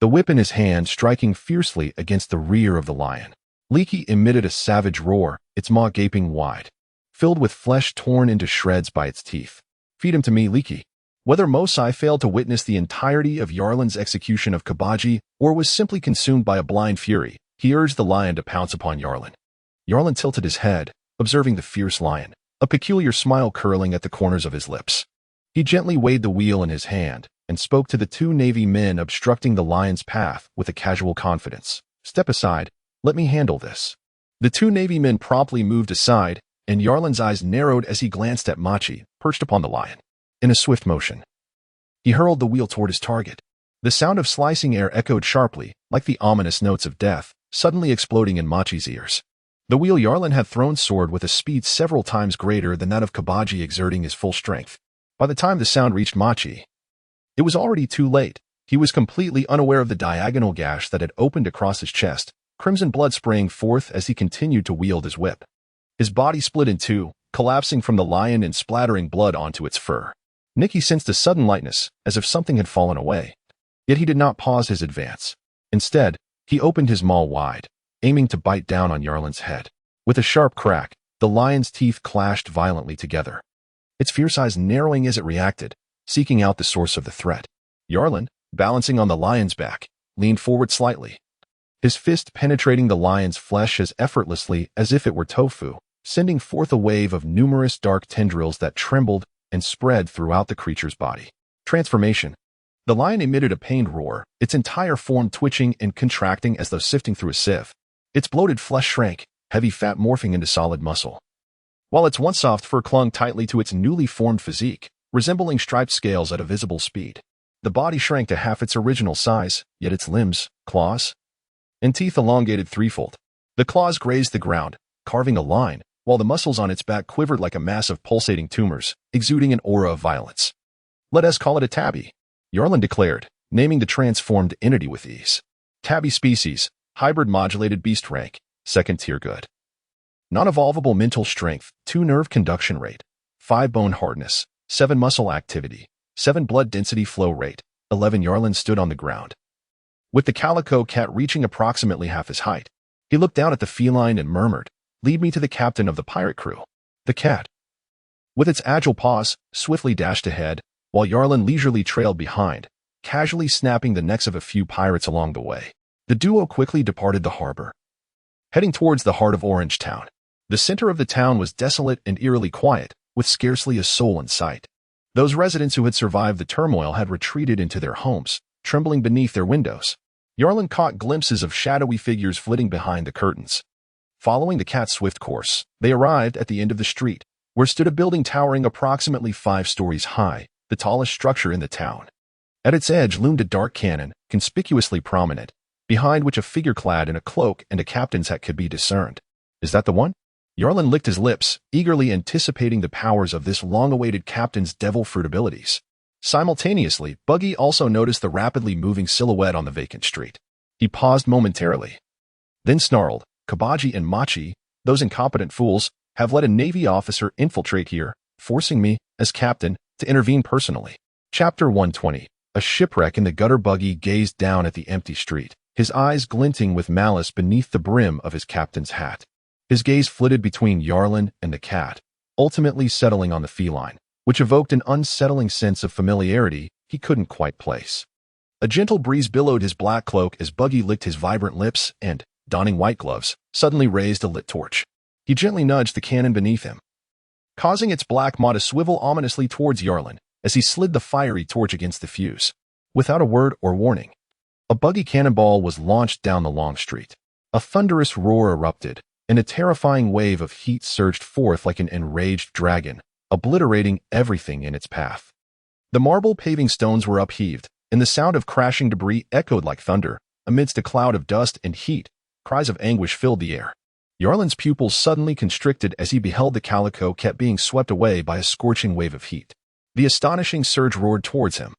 the whip in his hand striking fiercely against the rear of the lion. Leaky emitted a savage roar, its maw gaping wide, filled with flesh torn into shreds by its teeth. Feed him to me, Leaky. Whether Mosai failed to witness the entirety of Yarlan's execution of Kabaji or was simply consumed by a blind fury, he urged the lion to pounce upon Yarlan. Yarlan tilted his head, observing the fierce lion, a peculiar smile curling at the corners of his lips. He gently weighed the wheel in his hand and spoke to the two Navy men obstructing the lion's path with a casual confidence. Step aside, let me handle this. The two Navy men promptly moved aside, and Yarlan's eyes narrowed as he glanced at Machi, perched upon the lion. In a swift motion, he hurled the wheel toward his target. The sound of slicing air echoed sharply, like the ominous notes of death, suddenly exploding in Machi's ears. The wheel Yarlan had thrown soared with a speed several times greater than that of Kabaji exerting his full strength. By the time the sound reached Machi, it was already too late. He was completely unaware of the diagonal gash that had opened across his chest, crimson blood spraying forth as he continued to wield his whip. His body split in two, collapsing from the lion and splattering blood onto its fur. Nicky sensed a sudden lightness, as if something had fallen away. Yet he did not pause his advance. Instead, he opened his maw wide, aiming to bite down on Yarlan's head. With a sharp crack, the lion's teeth clashed violently together, its fierce eyes narrowing as it reacted, seeking out the source of the threat. Yarlan, balancing on the lion's back, leaned forward slightly, his fist penetrating the lion's flesh as effortlessly as if it were tofu, sending forth a wave of numerous dark tendrils that trembled and spread throughout the creature's body. Transformation. The lion emitted a pained roar, its entire form twitching and contracting as though sifting through a sieve. Its bloated flesh shrank, heavy fat morphing into solid muscle, while its once soft fur clung tightly to its newly formed physique, resembling striped scales at a visible speed. The body shrank to half its original size, yet its limbs, claws, and teeth elongated threefold. The claws grazed the ground, carving a line, while the muscles on its back quivered like a mass of pulsating tumors, exuding an aura of violence. Let us call it a tabby, Yarlan declared, naming the transformed entity with ease. Tabby species, hybrid modulated beast rank, second tier good. Non-evolvable mental strength, 2 nerve conduction rate, 5 bone hardness, 7 muscle activity, 7 blood density flow rate, 11. Yarlan stood on the ground, with the calico cat reaching approximately half his height. He looked down at the feline and murmured, "Lead me to the captain of the pirate crew." The cat, with its agile paws, swiftly dashed ahead, while Yarlan leisurely trailed behind, casually snapping the necks of a few pirates along the way. The duo quickly departed the harbor, heading towards the heart of Orange Town. The center of the town was desolate and eerily quiet, with scarcely a soul in sight. Those residents who had survived the turmoil had retreated into their homes, trembling beneath their windows. Yarlin caught glimpses of shadowy figures flitting behind the curtains. Following the cat's swift course, they arrived at the end of the street, where stood a building towering approximately 5 stories high, the tallest structure in the town. At its edge loomed a dark cannon, conspicuously prominent, behind which a figure clad in a cloak and a captain's hat could be discerned. Is that the one? Yarlin licked his lips, eagerly anticipating the powers of this long-awaited captain's devil fruit abilities. Simultaneously, Buggy also noticed the rapidly moving silhouette on the vacant street. He paused momentarily, then snarled, "Kabaji and Machi, those incompetent fools, have let a Navy officer infiltrate here, forcing me, as captain, to intervene personally." Chapter 120. A shipwreck in the gutter. Buggy gazed down at the empty street, his eyes glinting with malice beneath the brim of his captain's hat. His gaze flitted between Yarlin and the cat, ultimately settling on the feline, which evoked an unsettling sense of familiarity he couldn't quite place. A gentle breeze billowed his black cloak as Buggy licked his vibrant lips and, donning white gloves, suddenly raised a lit torch. He gently nudged the cannon beneath him, causing its black maw to swivel ominously towards Yarlin as he slid the fiery torch against the fuse. Without a word or warning, a Buggy cannonball was launched down the long street. A thunderous roar erupted, and a terrifying wave of heat surged forth like an enraged dragon, obliterating everything in its path. The marble paving stones were upheaved, and the sound of crashing debris echoed like thunder. Amidst a cloud of dust and heat, cries of anguish filled the air. Yarlin's pupils suddenly constricted as he beheld the calico cat being swept away by a scorching wave of heat. The astonishing surge roared towards him,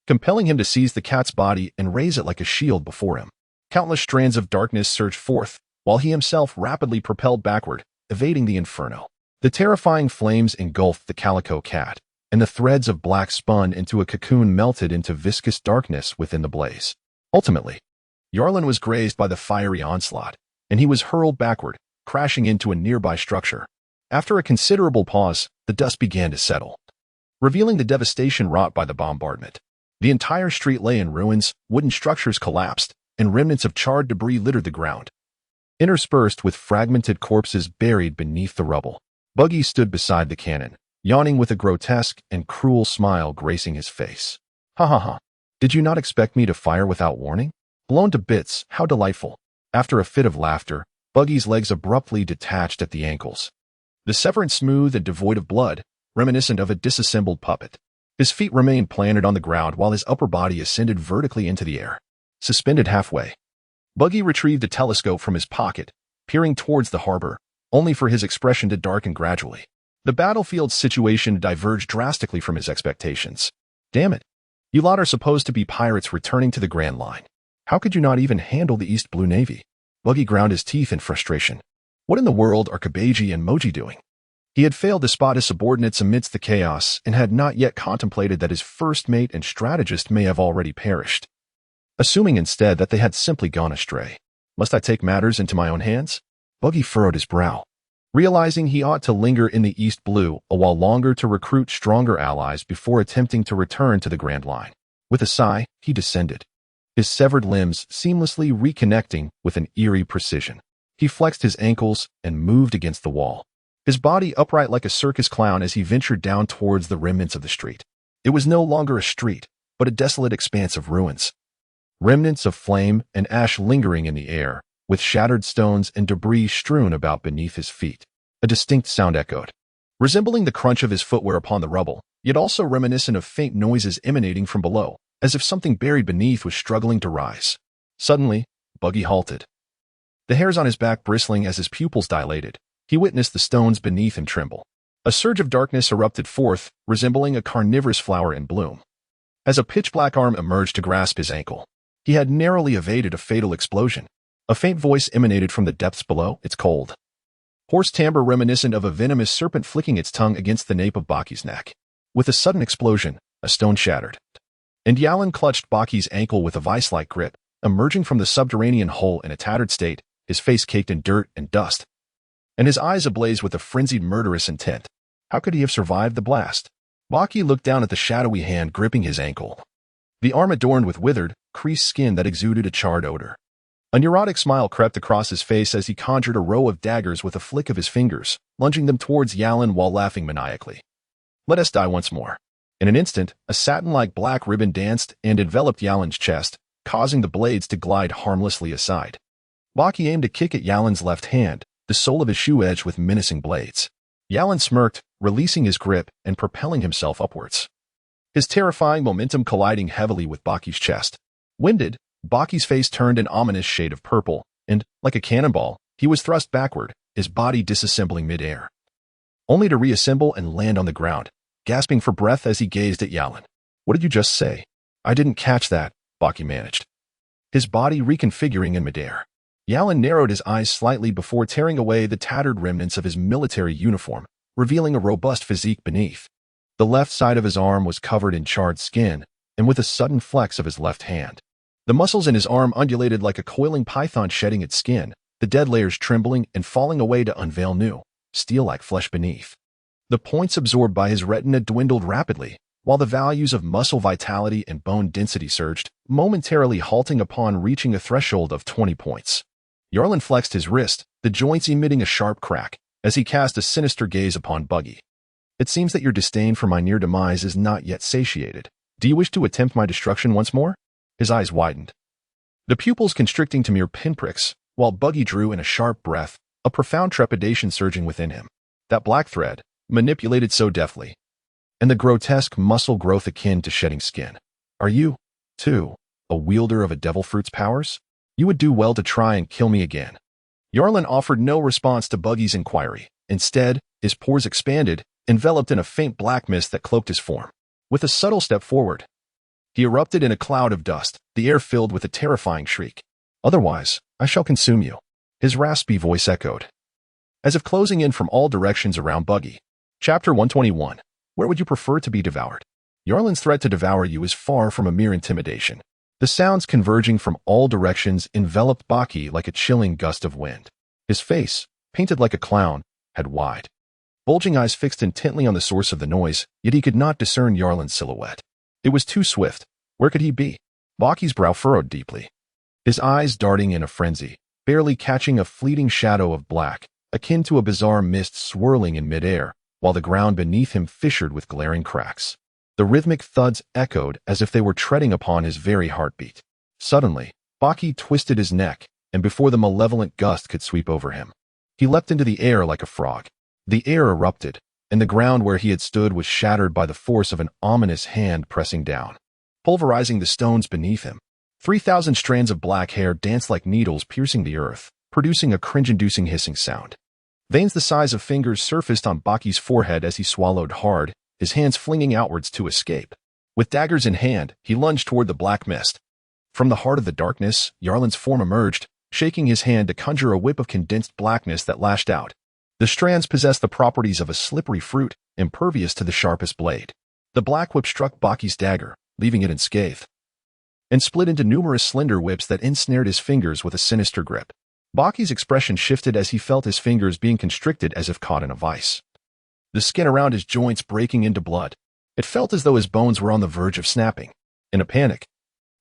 compelling him to seize the cat's body and raise it like a shield before him. Countless strands of darkness surged forth, while he himself rapidly propelled backward, evading the inferno. The terrifying flames engulfed the calico cat, and the threads of black spun into a cocoon melted into viscous darkness within the blaze. Ultimately, Yarlin was grazed by the fiery onslaught, and he was hurled backward, crashing into a nearby structure. After a considerable pause, the dust began to settle, revealing the devastation wrought by the bombardment. The entire street lay in ruins, wooden structures collapsed, and remnants of charred debris littered the ground, interspersed with fragmented corpses buried beneath the rubble. Buggy stood beside the cannon, yawning with a grotesque and cruel smile gracing his face. "Ha ha ha. Did you not expect me to fire without warning? Blown to bits, how delightful." After a fit of laughter, Buggy's legs abruptly detached at the ankles, the severance smooth and devoid of blood, reminiscent of a disassembled puppet. His feet remained planted on the ground while his upper body ascended vertically into the air. Suspended halfway, Buggy retrieved a telescope from his pocket, peering towards the harbor, only for his expression to darken gradually. The battlefield's situation diverged drastically from his expectations. "Damn it. You lot are supposed to be pirates returning to the Grand Line. How could you not even handle the East Blue Navy?" Buggy ground his teeth in frustration. What in the world are Kabaji and Moji doing? He had failed to spot his subordinates amidst the chaos and had not yet contemplated that his first mate and strategist may have already perished. Assuming instead that they had simply gone astray. Must I take matters into my own hands? Buggy furrowed his brow, realizing he ought to linger in the East Blue a while longer to recruit stronger allies before attempting to return to the Grand Line. With a sigh, he descended, his severed limbs seamlessly reconnecting with an eerie precision. He flexed his ankles and moved against the wall, his body upright like a circus clown as he ventured down towards the remnants of the street. It was no longer a street, but a desolate expanse of ruins. Remnants of flame and ash lingering in the air, with shattered stones and debris strewn about beneath his feet. A distinct sound echoed, resembling the crunch of his footwear upon the rubble, yet also reminiscent of faint noises emanating from below, as if something buried beneath was struggling to rise. Suddenly, Buggy halted, the hairs on his back bristling as his pupils dilated. He witnessed the stones beneath him tremble. A surge of darkness erupted forth, resembling a carnivorous flower in bloom, as a pitch-black arm emerged to grasp his ankle. He had narrowly evaded a fatal explosion. A faint voice emanated from the depths below, its cold, hoarse timbre reminiscent of a venomous serpent flicking its tongue against the nape of Baki's neck. With a sudden explosion, a stone shattered, and Yalin clutched Baki's ankle with a vice-like grip, emerging from the subterranean hole in a tattered state, his face caked in dirt and dust, and his eyes ablaze with a frenzied murderous intent. How could he have survived the blast? Baki looked down at the shadowy hand gripping his ankle, the arm adorned with withered, creased skin that exuded a charred odor. A neurotic smile crept across his face as he conjured a row of daggers with a flick of his fingers, lunging them towards Yalin while laughing maniacally. Let us die once more. In an instant, a satin-like black ribbon danced and enveloped Yalin's chest, causing the blades to glide harmlessly aside. Baki aimed a kick at Yalin's left hand, the sole of his shoe edged with menacing blades. Yalin smirked, releasing his grip and propelling himself upwards, his terrifying momentum colliding heavily with Baki's chest. Winded, Baki's face turned an ominous shade of purple, and, like a cannonball, he was thrust backward, his body disassembling mid-air, only to reassemble and land on the ground, gasping for breath as he gazed at Yalin. What did you just say? I didn't catch that, Baki managed, his body reconfiguring in mid-air. Yalin narrowed his eyes slightly before tearing away the tattered remnants of his military uniform, revealing a robust physique beneath. The left side of his arm was covered in charred skin, and with a sudden flex of his left hand, the muscles in his arm undulated like a coiling python shedding its skin, the dead layers trembling and falling away to unveil new, steel-like flesh beneath. The points absorbed by his retina dwindled rapidly, while the values of muscle vitality and bone density surged, momentarily halting upon reaching a threshold of 20 points. Yarlin flexed his wrist, the joints emitting a sharp crack, as he cast a sinister gaze upon Buggy. It seems that your disdain for my near demise is not yet satiated. Do you wish to attempt my destruction once more? His eyes widened, the pupils constricting to mere pinpricks, while Buggy drew in a sharp breath, a profound trepidation surging within him. That black thread, manipulated so deftly, and the grotesque muscle growth akin to shedding skin. Are you, too, a wielder of a devil fruit's powers? You would do well to try and kill me again. Yarlin offered no response to Buggy's inquiry. Instead, his pores expanded, enveloped in a faint black mist that cloaked his form. With a subtle step forward, he erupted in a cloud of dust, the air filled with a terrifying shriek. Otherwise, I shall consume you. His raspy voice echoed, as if closing in from all directions around Buggy. Chapter 121. Where would you prefer to be devoured? Yarlin's threat to devour you is far from a mere intimidation. The sounds converging from all directions enveloped Baki like a chilling gust of wind. His face, painted like a clown, had wide, bulging eyes fixed intently on the source of the noise, yet he could not discern Yarlin's silhouette. It was too swift. Where could he be? Baki's brow furrowed deeply, his eyes darting in a frenzy, barely catching a fleeting shadow of black, akin to a bizarre mist swirling in midair, while the ground beneath him fissured with glaring cracks. The rhythmic thuds echoed as if they were treading upon his very heartbeat. Suddenly, Baki twisted his neck, and before the malevolent gust could sweep over him, he leapt into the air like a frog. The air erupted, and the ground where he had stood was shattered by the force of an ominous hand pressing down, pulverizing the stones beneath him. 3,000 strands of black hair danced like needles piercing the earth, producing a cringe-inducing hissing sound. Veins the size of fingers surfaced on Baki's forehead as he swallowed hard, his hands flinging outwards to escape. With daggers in hand, he lunged toward the black mist. From the heart of the darkness, Yarlin's form emerged, shaking his hand to conjure a whip of condensed blackness that lashed out. The strands possessed the properties of a slippery fruit, impervious to the sharpest blade. The black whip struck Baki's dagger, leaving it unscathed, and split into numerous slender whips that ensnared his fingers with a sinister grip. Baki's expression shifted as he felt his fingers being constricted as if caught in a vice, the skin around his joints breaking into blood. It felt as though his bones were on the verge of snapping. In a panic,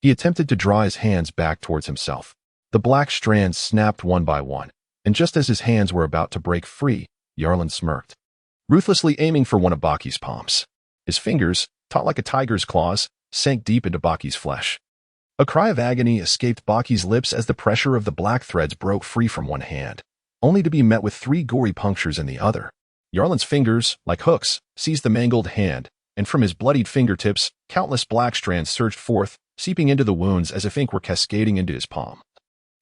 he attempted to draw his hands back towards himself. The black strands snapped one by one, and just as his hands were about to break free, Yarlin smirked, ruthlessly aiming for one of Baki's palms. His fingers, taut like a tiger's claws, sank deep into Baki's flesh. A cry of agony escaped Baki's lips as the pressure of the black threads broke free from one hand, only to be met with 3 gory punctures in the other. Yarlin's fingers, like hooks, seized the mangled hand, and from his bloodied fingertips, countless black strands surged forth, seeping into the wounds as if ink were cascading into his palm,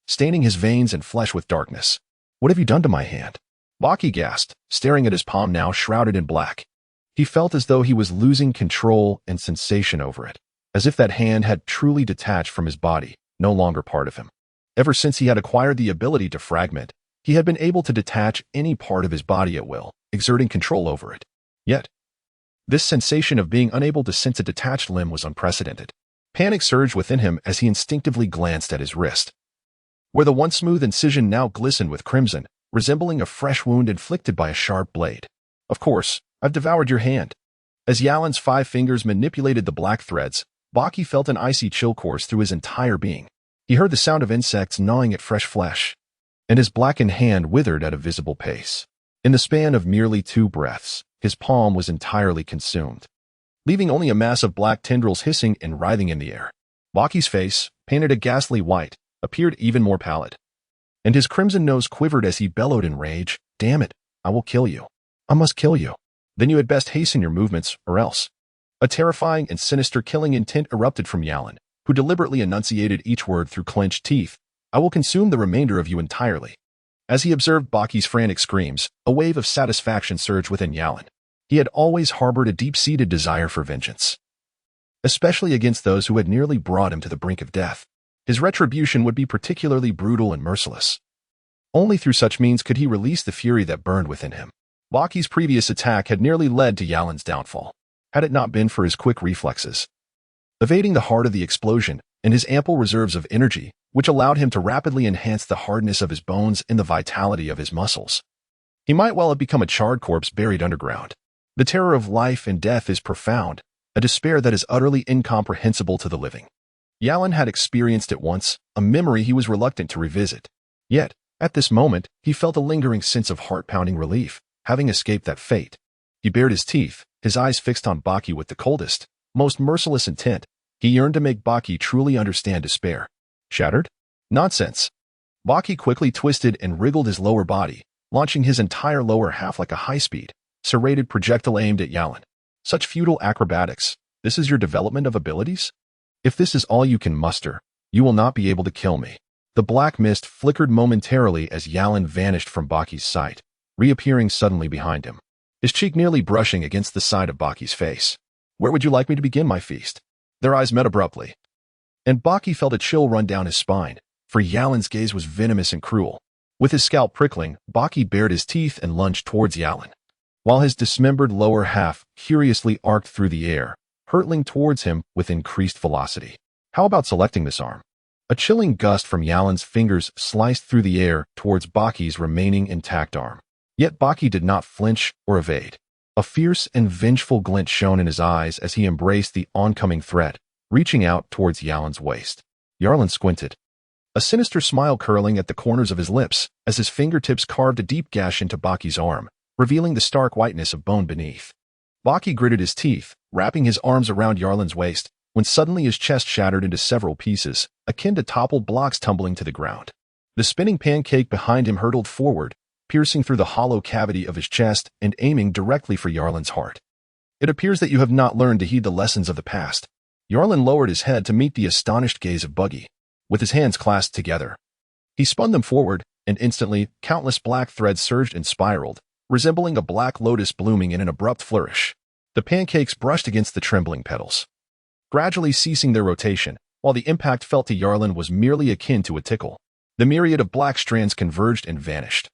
staining his veins and flesh with darkness. What have you done to my hand? Baki gasped, staring at his palm now shrouded in black. He felt as though he was losing control and sensation over it, as if that hand had truly detached from his body, no longer part of him. Ever since he had acquired the ability to fragment, he had been able to detach any part of his body at will, exerting control over it. Yet, this sensation of being unable to sense a detached limb was unprecedented. Panic surged within him as he instinctively glanced at his wrist, where the once smooth incision now glistened with crimson, resembling a fresh wound inflicted by a sharp blade. Of course, I've devoured your hand. As Yalin's 5 fingers manipulated the black threads, Baki felt an icy chill course through his entire being. He heard the sound of insects gnawing at fresh flesh, and his blackened hand withered at a visible pace. In the span of merely 2 breaths, his palm was entirely consumed, leaving only a mass of black tendrils hissing and writhing in the air. Baki's face, painted a ghastly white, appeared even more pallid, and his crimson nose quivered as he bellowed in rage, "Damn it, I will kill you. I must kill you. Then you had best hasten your movements, or else." A terrifying and sinister killing intent erupted from Yalan, who deliberately enunciated each word through clenched teeth. "I will consume the remainder of you entirely." As he observed Baki's frantic screams, a wave of satisfaction surged within Yalan. He had always harbored a deep-seated desire for vengeance, especially against those who had nearly brought him to the brink of death. His retribution would be particularly brutal and merciless. Only through such means could he release the fury that burned within him. Baki's previous attack had nearly led to Yalan's downfall, had it not been for his quick reflexes, evading the heart of the explosion, and his ample reserves of energy, which allowed him to rapidly enhance the hardness of his bones and the vitality of his muscles. He might well have become a charred corpse buried underground. The terror of life and death is profound, a despair that is utterly incomprehensible to the living. Yalan had experienced it once, a memory he was reluctant to revisit. Yet, at this moment, he felt a lingering sense of heart-pounding relief, having escaped that fate. He bared his teeth, his eyes fixed on Baki with the coldest, most merciless intent. He yearned to make Baki truly understand despair. Shattered? Nonsense. Baki quickly twisted and wriggled his lower body, launching his entire lower half like a high-speed, serrated projectile aimed at Yalan. Such futile acrobatics. This is your development of abilities? If this is all you can muster, you will not be able to kill me. The black mist flickered momentarily as Yalan vanished from Baki's sight, reappearing suddenly behind him, his cheek nearly brushing against the side of Baki's face. "Where would you like me to begin my feast?" Their eyes met abruptly, and Baki felt a chill run down his spine, for Yalan's gaze was venomous and cruel. With his scalp prickling, Baki bared his teeth and lunged towards Yalan, while his dismembered lower half curiously arced through the air, hurtling towards him with increased velocity. How about selecting this arm? A chilling gust from Yalan's fingers sliced through the air towards Baki's remaining intact arm. Yet Baki did not flinch or evade. A fierce and vengeful glint shone in his eyes as he embraced the oncoming threat, reaching out towards Yalan's waist. Yalan squinted, a sinister smile curling at the corners of his lips as his fingertips carved a deep gash into Baki's arm, revealing the stark whiteness of bone beneath. Baki gritted his teeth, wrapping his arms around Yalan's waist, when suddenly his chest shattered into several pieces, akin to toppled blocks tumbling to the ground. The spinning pancake behind him hurtled forward, piercing through the hollow cavity of his chest and aiming directly for Yalan's heart. "It appears that you have not learned to heed the lessons of the past." Yalan lowered his head to meet the astonished gaze of Buggy. With his hands clasped together, he spun them forward, and instantly, countless black threads surged and spiraled, resembling a black lotus blooming in an abrupt flourish. The pancakes brushed against the trembling petals, gradually ceasing their rotation, while the impact felt to Yalan was merely akin to a tickle. The myriad of black strands converged and vanished,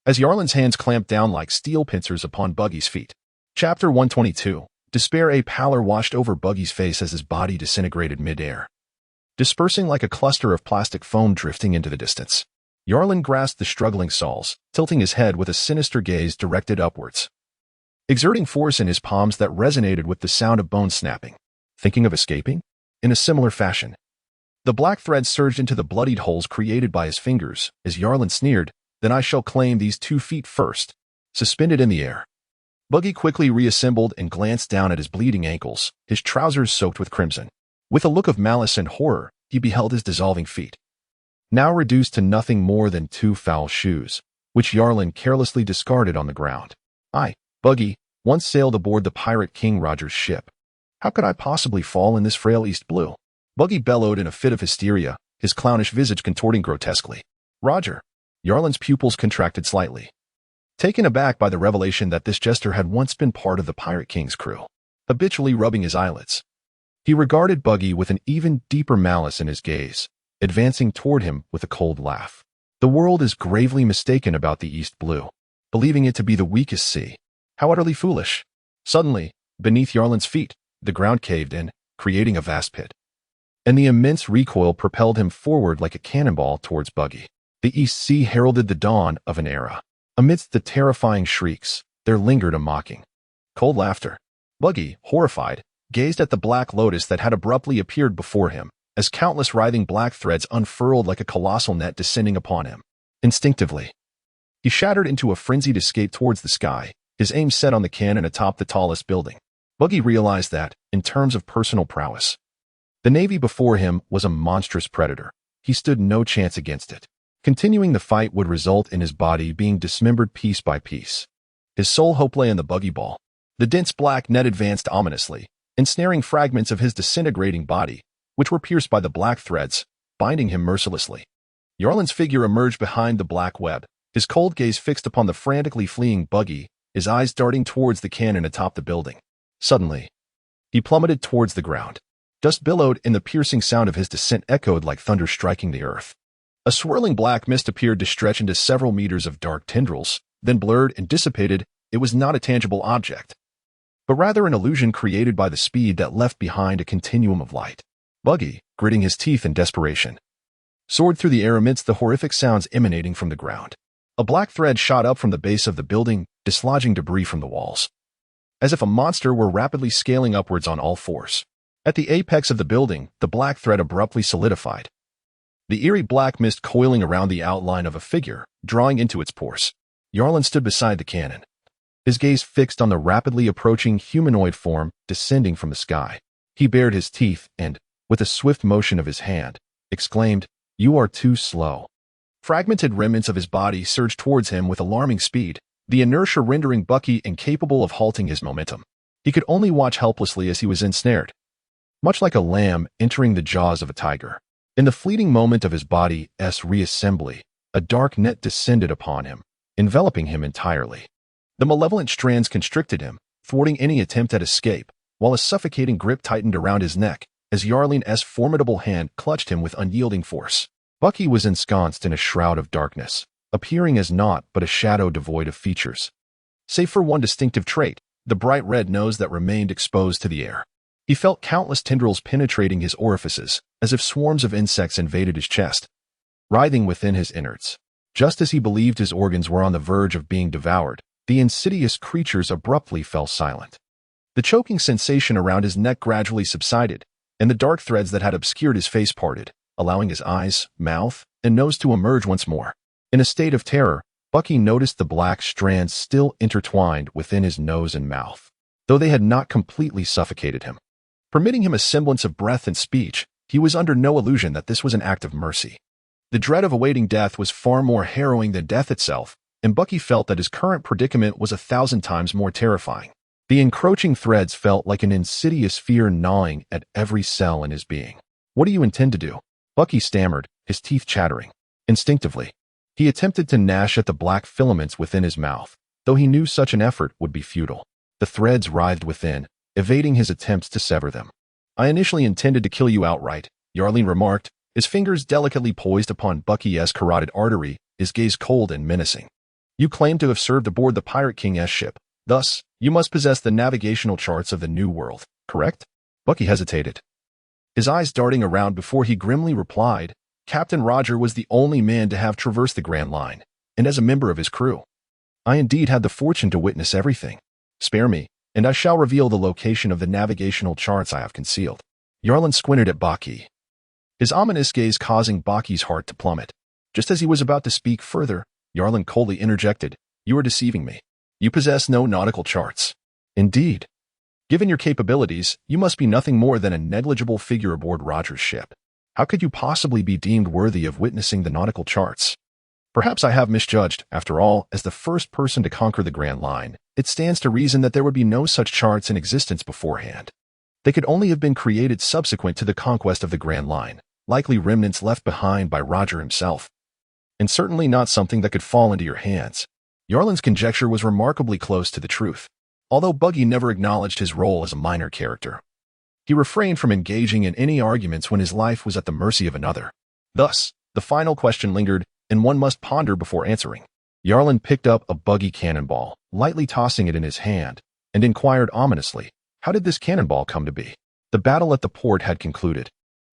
as Yalan's hands clamped down like steel pincers upon Buggy's feet. Chapter 122. Despair. A pallor washed over Buggy's face as his body disintegrated mid-air, dispersing like a cluster of plastic foam drifting into the distance. Yalan grasped the struggling soles, tilting his head with a sinister gaze directed upwards, exerting force in his palms that resonated with the sound of bones snapping. Thinking of escaping? In a similar fashion, the black threads surged into the bloodied holes created by his fingers as Yalan sneered, "Then I shall claim these 2 feet first." Suspended in the air, Buggy quickly reassembled and glanced down at his bleeding ankles, his trousers soaked with crimson. With a look of malice and horror, he beheld his dissolving feet, now reduced to nothing more than 2 foul shoes, which Yalan carelessly discarded on the ground. "I, Buggy, once sailed aboard the pirate King Roger's ship. How could I possibly fall in this frail East Blue?" Buggy bellowed in a fit of hysteria, his clownish visage contorting grotesquely. "Roger." Yalan's pupils contracted slightly, taken aback by the revelation that this jester had once been part of the Pirate King's crew. Habitually rubbing his eyelids, he regarded Buggy with an even deeper malice in his gaze, advancing toward him with a cold laugh. "The world is gravely mistaken about the East Blue, believing it to be the weakest sea. How utterly foolish." Suddenly, beneath Yalan's feet, the ground caved in, creating a vast pit, and the immense recoil propelled him forward like a cannonball towards Buggy. The East Sea heralded the dawn of an era. Amidst the terrifying shrieks, there lingered a mocking, cold laughter. Buggy, horrified, gazed at the black lotus that had abruptly appeared before him, as countless writhing black threads unfurled like a colossal net descending upon him. Instinctively, he shattered into a frenzied escape towards the sky, his aim set on the cannon atop the tallest building. Buggy realized that, in terms of personal prowess, the navy before him was a monstrous predator. He stood no chance against it. Continuing the fight would result in his body being dismembered piece by piece. His sole hope lay in the buggy ball. The dense black net advanced ominously, ensnaring fragments of his disintegrating body, which were pierced by the black threads, binding him mercilessly. Yarlin's figure emerged behind the black web, his cold gaze fixed upon the frantically fleeing buggy, his eyes darting towards the cannon atop the building. Suddenly, he plummeted towards the ground. Dust billowed, and the piercing sound of his descent echoed like thunder striking the earth. A swirling black mist appeared to stretch into several meters of dark tendrils, then blurred and dissipated. It was not a tangible object, but rather an illusion created by the speed that left behind a continuum of light. Buggy, gritting his teeth in desperation, soared through the air amidst the horrific sounds emanating from the ground. A black thread shot up from the base of the building, dislodging debris from the walls, as if a monster were rapidly scaling upwards on all fours. At the apex of the building, the black thread abruptly solidified, the eerie black mist coiling around the outline of a figure, drawing into its pores. Yarlin stood beside the cannon, his gaze fixed on the rapidly approaching humanoid form descending from the sky. He bared his teeth and, with a swift motion of his hand, exclaimed, "You are too slow." Fragmented remnants of his body surged towards him with alarming speed, the inertia rendering Buggy incapable of halting his momentum. He could only watch helplessly as he was ensnared, much like a lamb entering the jaws of a tiger. In the fleeting moment of his body's reassembly, a dark net descended upon him, enveloping him entirely. The malevolent strands constricted him, thwarting any attempt at escape, while a suffocating grip tightened around his neck as Yarlin's formidable hand clutched him with unyielding force. Buggy was ensconced in a shroud of darkness, appearing as naught but a shadow devoid of features, save for one distinctive trait, the bright red nose that remained exposed to the air. He felt countless tendrils penetrating his orifices, as if swarms of insects invaded his chest, writhing within his innards. Just as he believed his organs were on the verge of being devoured, the insidious creatures abruptly fell silent. The choking sensation around his neck gradually subsided, and the dark threads that had obscured his face parted, allowing his eyes, mouth, and nose to emerge once more. In a state of terror, Buggy noticed the black strands still intertwined within his nose and mouth, though they had not completely suffocated him. Permitting him a semblance of breath and speech, he was under no illusion that this was an act of mercy. The dread of awaiting death was far more harrowing than death itself, and Buggy felt that his current predicament was 1,000 times more terrifying. The encroaching threads felt like an insidious fear gnawing at every cell in his being. "What do you intend to do?" Buggy stammered, his teeth chattering. Instinctively, he attempted to gnash at the black filaments within his mouth, though he knew such an effort would be futile. The threads writhed within, evading his attempts to sever them. "I initially intended to kill you outright," Yarlin remarked, his fingers delicately poised upon Buggy's carotid artery, his gaze cold and menacing. "You claim to have served aboard the Pirate King's ship. Thus, you must possess the navigational charts of the New World, correct?" Buggy hesitated, his eyes darting around before he grimly replied, "Captain Roger was the only man to have traversed the Grand Line, and as a member of his crew, I indeed had the fortune to witness everything. Spare me, and I shall reveal the location of the navigational charts I have concealed." Yarlin squinted at Buggy, his ominous gaze causing Buggy's heart to plummet. Just as he was about to speak further, Yarlin coldly interjected, "You are deceiving me. You possess no nautical charts." "Indeed. Given your capabilities, you must be nothing more than a negligible figure aboard Roger's ship. How could you possibly be deemed worthy of witnessing the nautical charts?" "Perhaps I have misjudged. After all, as the first person to conquer the Grand Line, it stands to reason that there would be no such charts in existence beforehand. They could only have been created subsequent to the conquest of the Grand Line, likely remnants left behind by Roger himself, and certainly not something that could fall into your hands." Yarlin's conjecture was remarkably close to the truth. Although Buggy never acknowledged his role as a minor character, he refrained from engaging in any arguments when his life was at the mercy of another. Thus, the final question lingered, and one must ponder before answering. Yarlin picked up a Buggy cannonball, lightly tossing it in his hand, and inquired ominously, "How did this cannonball come to be?" The battle at the port had concluded,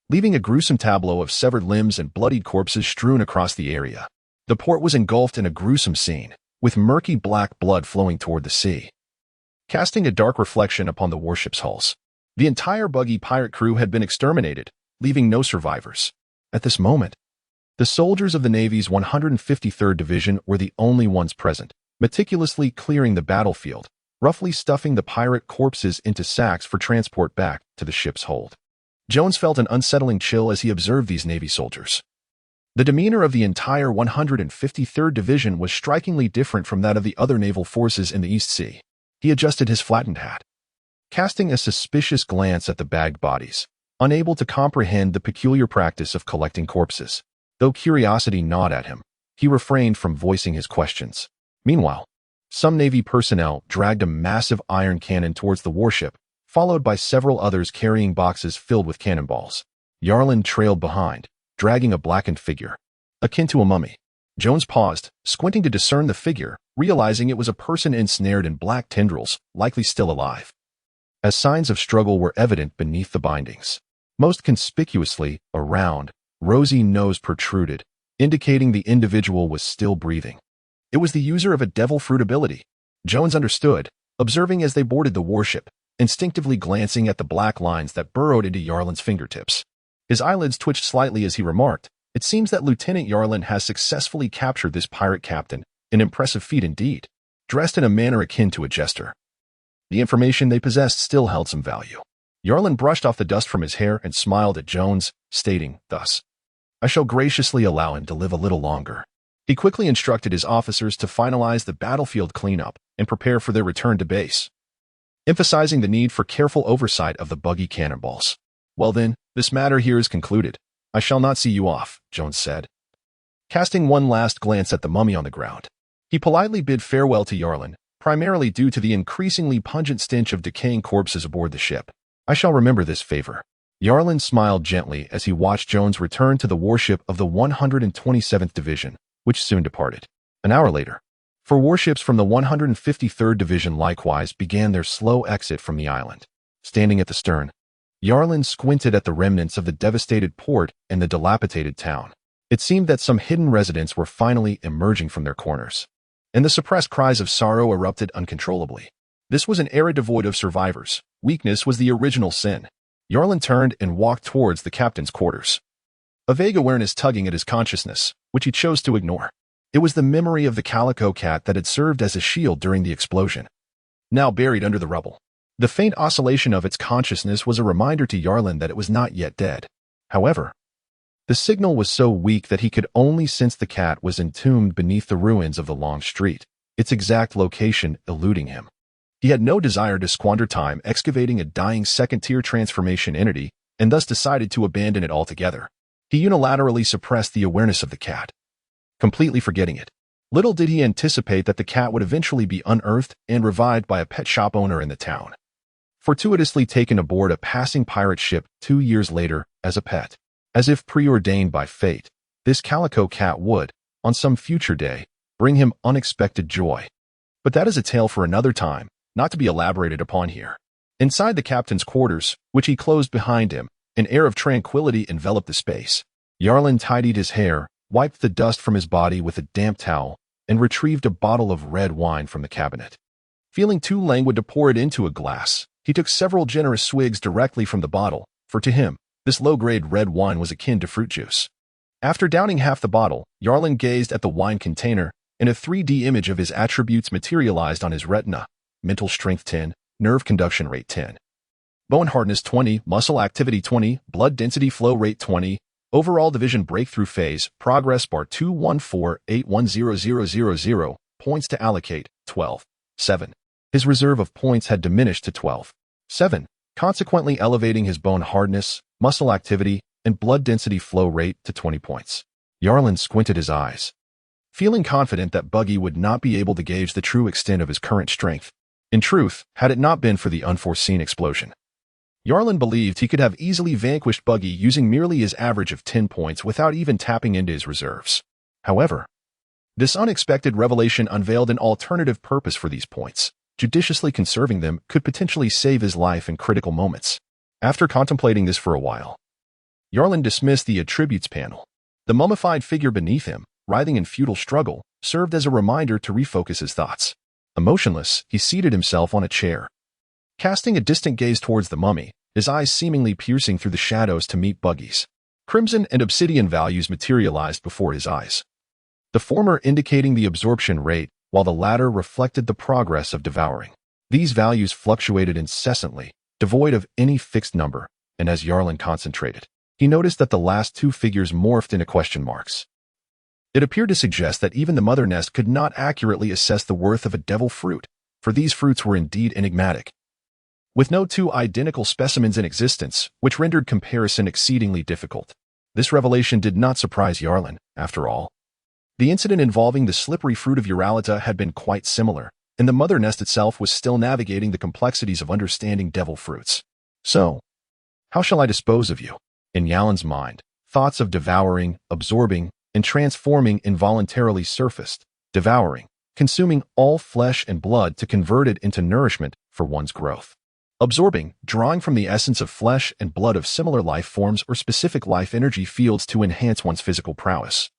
leaving a gruesome tableau of severed limbs and bloodied corpses strewn across the area. The port was engulfed in a gruesome scene, with murky black blood flowing toward the sea, casting a dark reflection upon the warship's hulls. The entire buggy pirate crew had been exterminated, leaving no survivors. At this moment, the soldiers of the Navy's 153rd Division were the only ones present, meticulously clearing the battlefield, roughly stuffing the pirate corpses into sacks for transport back to the ship's hold. Jones felt an unsettling chill as he observed these Navy soldiers. The demeanor of the entire 153rd Division was strikingly different from that of the other naval forces in the East Sea. He adjusted his flattened hat, casting a suspicious glance at the bagged bodies, unable to comprehend the peculiar practice of collecting corpses. Though curiosity gnawed at him, he refrained from voicing his questions. Meanwhile, some Navy personnel dragged a massive iron cannon towards the warship, followed by several others carrying boxes filled with cannonballs. Yarlin trailed behind, dragging a blackened figure, akin to a mummy. Jones paused, squinting to discern the figure, realizing it was a person ensnared in black tendrils, likely still alive. As signs of struggle were evident beneath the bindings. Most conspicuously, a round, rosy nose protruded, indicating the individual was still breathing. It was the user of a devil fruit ability. Jones understood, observing as they boarded the warship, instinctively glancing at the black lines that burrowed into Yarlin's fingertips. His eyelids twitched slightly as he remarked, "It seems that Lieutenant Yarlin has successfully captured this pirate captain, an impressive feat indeed, dressed in a manner akin to a jester." The information they possessed still held some value. Yarlin brushed off the dust from his hair and smiled at Jones, stating, thus, "I shall graciously allow him to live a little longer." He quickly instructed his officers to finalize the battlefield cleanup and prepare for their return to base, emphasizing the need for careful oversight of the buggy cannonballs. "Well then, this matter here is concluded. I shall not see you off," Jones said, casting one last glance at the mummy on the ground. He politely bid farewell to Yarlin, primarily due to the increasingly pungent stench of decaying corpses aboard the ship. "I shall remember this favor." Yarlin smiled gently as he watched Jones return to the warship of the 127th Division, which soon departed. An hour later, four warships from the 153rd Division likewise began their slow exit from the island. Standing at the stern, Yarlin squinted at the remnants of the devastated port and the dilapidated town. It seemed that some hidden residents were finally emerging from their corners, and the suppressed cries of sorrow erupted uncontrollably. This was an era devoid of survivors. Weakness was the original sin. Yarlin turned and walked towards the captain's quarters, a vague awareness tugging at his consciousness, which he chose to ignore. It was the memory of the calico cat that had served as a shield during the explosion, now buried under the rubble. The faint oscillation of its consciousness was a reminder to Yarlin that it was not yet dead. However, the signal was so weak that he could only sense the cat was entombed beneath the ruins of the long street, its exact location eluding him. He had no desire to squander time excavating a dying second-tier transformation entity, and thus decided to abandon it altogether. He unilaterally suppressed the awareness of the cat, completely forgetting it. Little did he anticipate that the cat would eventually be unearthed and revived by a pet shop owner in the town, fortuitously taken aboard a passing pirate ship 2 years later as a pet. As if preordained by fate, this calico cat would, on some future day, bring him unexpected joy. But that is a tale for another time, not to be elaborated upon here. Inside the captain's quarters, which he closed behind him, an air of tranquility enveloped the space. Yarlin tidied his hair, wiped the dust from his body with a damp towel, and retrieved a bottle of red wine from the cabinet. Feeling too languid to pour it into a glass, he took several generous swigs directly from the bottle, for to him, this low-grade red wine was akin to fruit juice. After downing half the bottle, Yarlin gazed at the wine container, and a 3D image of his attributes materialized on his retina: mental strength 10, nerve conduction rate 10, bone hardness 20, muscle activity 20, blood density flow rate 20, overall division breakthrough phase, progress bar 214810000, points to allocate, 12, 7. His reserve of points had diminished to 12, 7, consequently elevating his bone hardness, muscle activity, and blood density flow rate to 20 points. Yarlin squinted his eyes, feeling confident that Buggy would not be able to gauge the true extent of his current strength. In truth, had it not been for the unforeseen explosion, Yarlin believed he could have easily vanquished Buggy using merely his average of 10 points without even tapping into his reserves. However, this unexpected revelation unveiled an alternative purpose for these points. Judiciously conserving them could potentially save his life in critical moments. After contemplating this for a while, Yarlin dismissed the attributes panel. The mummified figure beneath him, writhing in futile struggle, served as a reminder to refocus his thoughts. Emotionless, he seated himself on a chair. Casting a distant gaze towards the mummy, his eyes seemingly piercing through the shadows to meet Buggy's. Crimson and obsidian values materialized before his eyes, the former indicating the absorption rate, while the latter reflected the progress of devouring. These values fluctuated incessantly, devoid of any fixed number, and as Yarlin concentrated, he noticed that the last two figures morphed into question marks. It appeared to suggest that even the mother nest could not accurately assess the worth of a devil fruit, for these fruits were indeed enigmatic, with no two identical specimens in existence, which rendered comparison exceedingly difficult. This revelation did not surprise Yarlin, after all. The incident involving the slippery fruit of Uralita had been quite similar, and the mother nest itself was still navigating the complexities of understanding devil fruits. So, how shall I dispose of you? In Yalin's mind, thoughts of devouring, absorbing, and transforming involuntarily surfaced. Devouring, consuming all flesh and blood to convert it into nourishment for one's growth. Absorbing, drawing from the essence of flesh and blood of similar life forms or specific life energy fields to enhance one's physical prowess,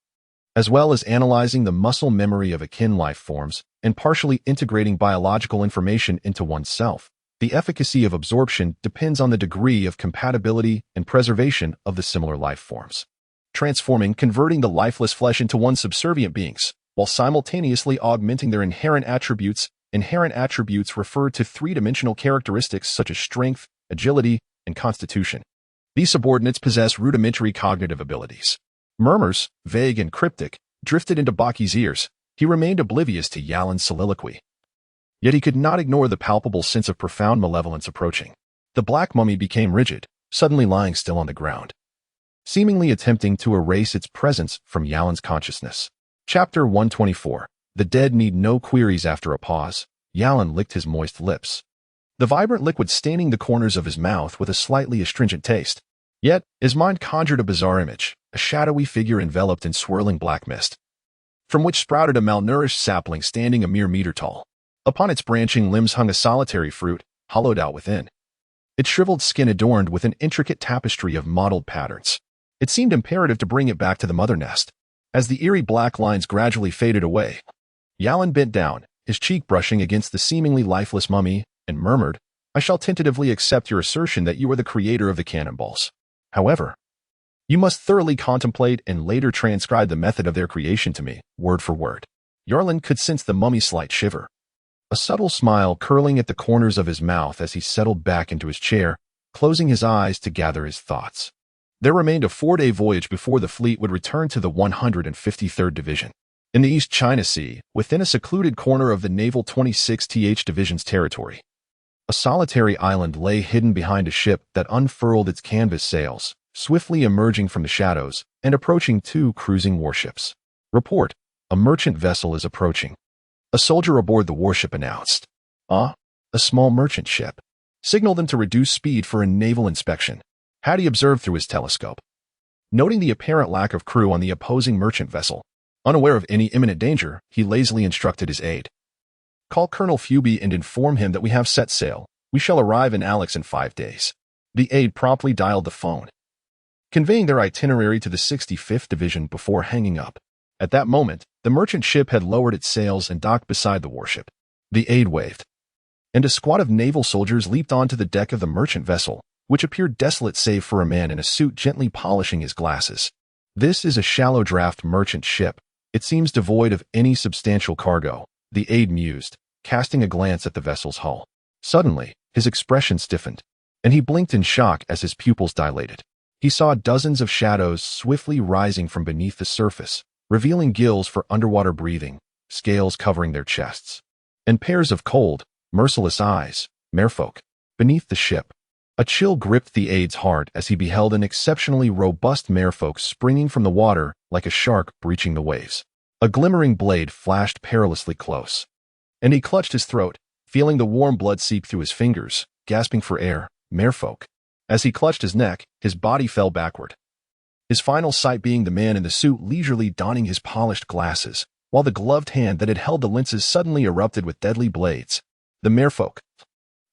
as well as analyzing the muscle memory of akin life forms and partially integrating biological information into oneself. The efficacy of absorption depends on the degree of compatibility and preservation of the similar life forms. Transforming, converting the lifeless flesh into one's subservient beings, while simultaneously augmenting their inherent attributes. Inherent attributes refer to three-dimensional characteristics such as strength, agility, and constitution. These subordinates possess rudimentary cognitive abilities. Murmurs, vague and cryptic, drifted into Baki's ears. He remained oblivious to Yalin's soliloquy. Yet he could not ignore the palpable sense of profound malevolence approaching. The black mummy became rigid, suddenly lying still on the ground, seemingly attempting to erase its presence from Yalin's consciousness. Chapter 124. The dead need no queries. After a pause, Yalin licked his moist lips, the vibrant liquid staining the corners of his mouth with a slightly astringent taste. Yet, his mind conjured a bizarre image, a shadowy figure enveloped in swirling black mist, from which sprouted a malnourished sapling standing a mere meter tall. Upon its branching limbs hung a solitary fruit, hollowed out within, its shriveled skin adorned with an intricate tapestry of mottled patterns. It seemed imperative to bring it back to the mother nest. As the eerie black lines gradually faded away, Yalin bent down, his cheek brushing against the seemingly lifeless mummy, and murmured, "I shall tentatively accept your assertion that you are the creator of the cannonballs. However, you must thoroughly contemplate and later transcribe the method of their creation to me, word for word." Yarlin could sense the mummy's slight shiver, a subtle smile curling at the corners of his mouth as he settled back into his chair, closing his eyes to gather his thoughts. There remained a 4-day voyage before the fleet would return to the 153rd Division. In the East China Sea, within a secluded corner of the Naval 26th Division's territory, a solitary island lay hidden behind a ship that unfurled its canvas sails, swiftly emerging from the shadows and approaching two cruising warships. "Report, a merchant vessel is approaching," a soldier aboard the warship announced. A small merchant ship. Signal them to reduce speed for a naval inspection, Hattie observed through his telescope. Noting the apparent lack of crew on the opposing merchant vessel, unaware of any imminent danger, he lazily instructed his aide. "Call Colonel Fuby and inform him that we have set sail. We shall arrive in Alex in 5 days." The aide promptly dialed the phone, conveying their itinerary to the 65th Division before hanging up. At that moment, the merchant ship had lowered its sails and docked beside the warship. The aide waved, and a squad of naval soldiers leaped onto the deck of the merchant vessel, which appeared desolate save for a man in a suit gently polishing his glasses. "This is a shallow draft merchant ship. It seems devoid of any substantial cargo," the aide mused, casting a glance at the vessel's hull. Suddenly, his expression stiffened, and he blinked in shock as his pupils dilated. He saw dozens of shadows swiftly rising from beneath the surface, revealing gills for underwater breathing, scales covering their chests, and pairs of cold, merciless eyes, merfolk, beneath the ship. A chill gripped the aide's heart as he beheld an exceptionally robust merfolk springing from the water like a shark breaching the waves. A glimmering blade flashed perilously close, and he clutched his throat, feeling the warm blood seep through his fingers, gasping for air. Merfolk. As he clutched his neck, his body fell backward, his final sight being the man in the suit leisurely donning his polished glasses, while the gloved hand that had held the lenses suddenly erupted with deadly blades. The merfolk,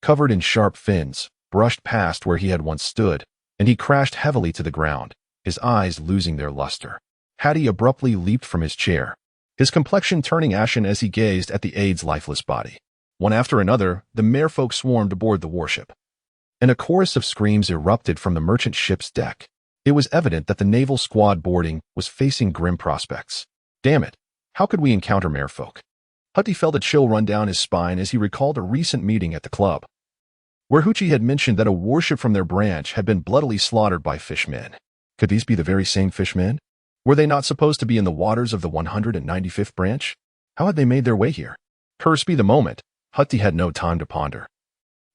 covered in sharp fins, brushed past where he had once stood, and he crashed heavily to the ground, his eyes losing their luster. Hattie abruptly leaped from his chair, his complexion turning ashen as he gazed at the aide's lifeless body. One after another, the merfolk swarmed aboard the warship, and a chorus of screams erupted from the merchant ship's deck. It was evident that the naval squad boarding was facing grim prospects. Damn it, how could we encounter merfolk? Hutty felt a chill run down his spine as he recalled a recent meeting at the club, where Hoochie had mentioned that a warship from their branch had been bloodily slaughtered by fishmen. Could these be the very same fishmen? Were they not supposed to be in the waters of the 195th branch? How had they made their way here? Curse be the moment, Hutty had no time to ponder.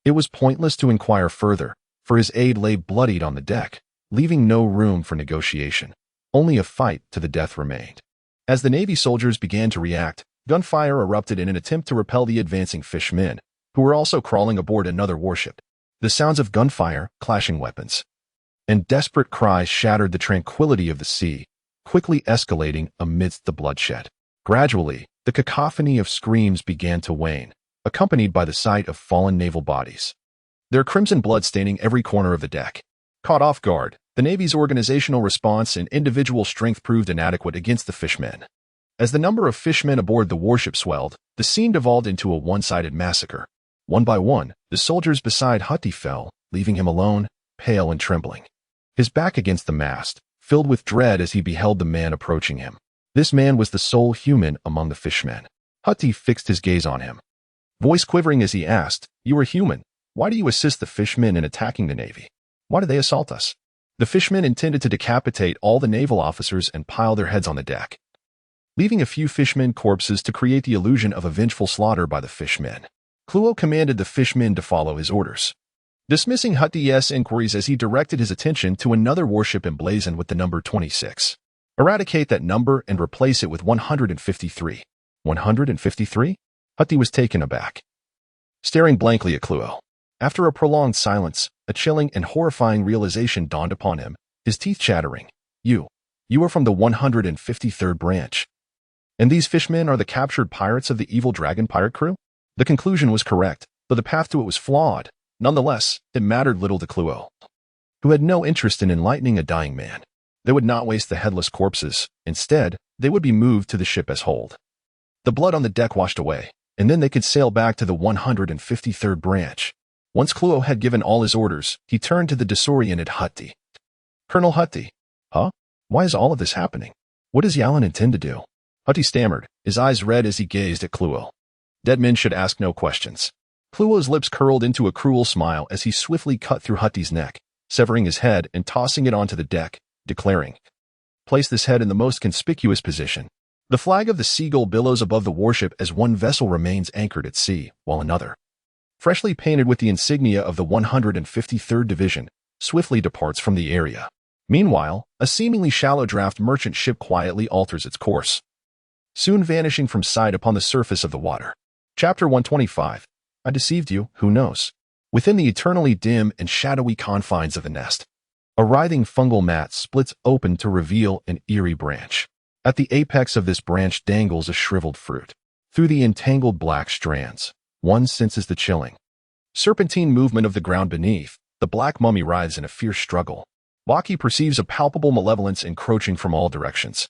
It was pointless to inquire further, for his aide lay bloodied on the deck, leaving no room for negotiation. Only a fight to the death remained. As the Navy soldiers began to react, gunfire erupted in an attempt to repel the advancing fishmen, who were also crawling aboard another warship. The sounds of gunfire, clashing weapons, and desperate cries shattered the tranquility of the sea, quickly escalating amidst the bloodshed. Gradually, the cacophony of screams began to wane, accompanied by the sight of fallen naval bodies, their crimson blood staining every corner of the deck. Caught off guard, the Navy's organizational response and individual strength proved inadequate against the fishmen. As the number of fishmen aboard the warship swelled, the scene devolved into a one-sided massacre. One by one, the soldiers beside Hutty fell, leaving him alone, pale and trembling, his back against the mast, filled with dread as he beheld the man approaching him. This man was the sole human among the fishmen. Hutty fixed his gaze on him, voice quivering as he asked, "You are human. Why do you assist the fishmen in attacking the Navy? Why did they assault us?" The fishmen intended to decapitate all the naval officers and pile their heads on the deck, leaving a few fishmen corpses to create the illusion of a vengeful slaughter by the fishmen. Cluo commanded the fishmen to follow his orders, dismissing Hutty's inquiries as he directed his attention to another warship emblazoned with the number 26. Eradicate that number and replace it with 153. 153? Hutty was taken aback, staring blankly at Cluo. After a prolonged silence, a chilling and horrifying realization dawned upon him, his teeth chattering. You are from the 153rd branch. And these fishmen are the captured pirates of the evil dragon pirate crew? The conclusion was correct, though the path to it was flawed. Nonetheless, it mattered little to Cluo, who had no interest in enlightening a dying man. They would not waste the headless corpses. Instead, they would be moved to the ship as hold. The blood on the deck washed away, and then they could sail back to the 153rd branch. Once Cluo had given all his orders, he turned to the disoriented Hutty. "Colonel Hutty." "Huh? Why is all of this happening? What does Yalan intend to do?" Hutty stammered, his eyes red as he gazed at Cluo. Dead men should ask no questions. Cluo's lips curled into a cruel smile as he swiftly cut through Hutty's neck, severing his head and tossing it onto the deck, declaring, "Place this head in the most conspicuous position." The flag of the Seagull billows above the warship as one vessel remains anchored at sea, while another, freshly painted with the insignia of the 153rd Division, swiftly departs from the area. Meanwhile, a seemingly shallow draft merchant ship quietly alters its course, soon vanishing from sight upon the surface of the water. Chapter 125. I deceived you, who knows? Within the eternally dim and shadowy confines of the nest, a writhing fungal mat splits open to reveal an eerie branch. At the apex of this branch dangles a shriveled fruit. Through the entangled black strands, one senses the chilling, serpentine movement of the ground beneath. The black mummy writhes in a fierce struggle. Waki perceives a palpable malevolence encroaching from all directions,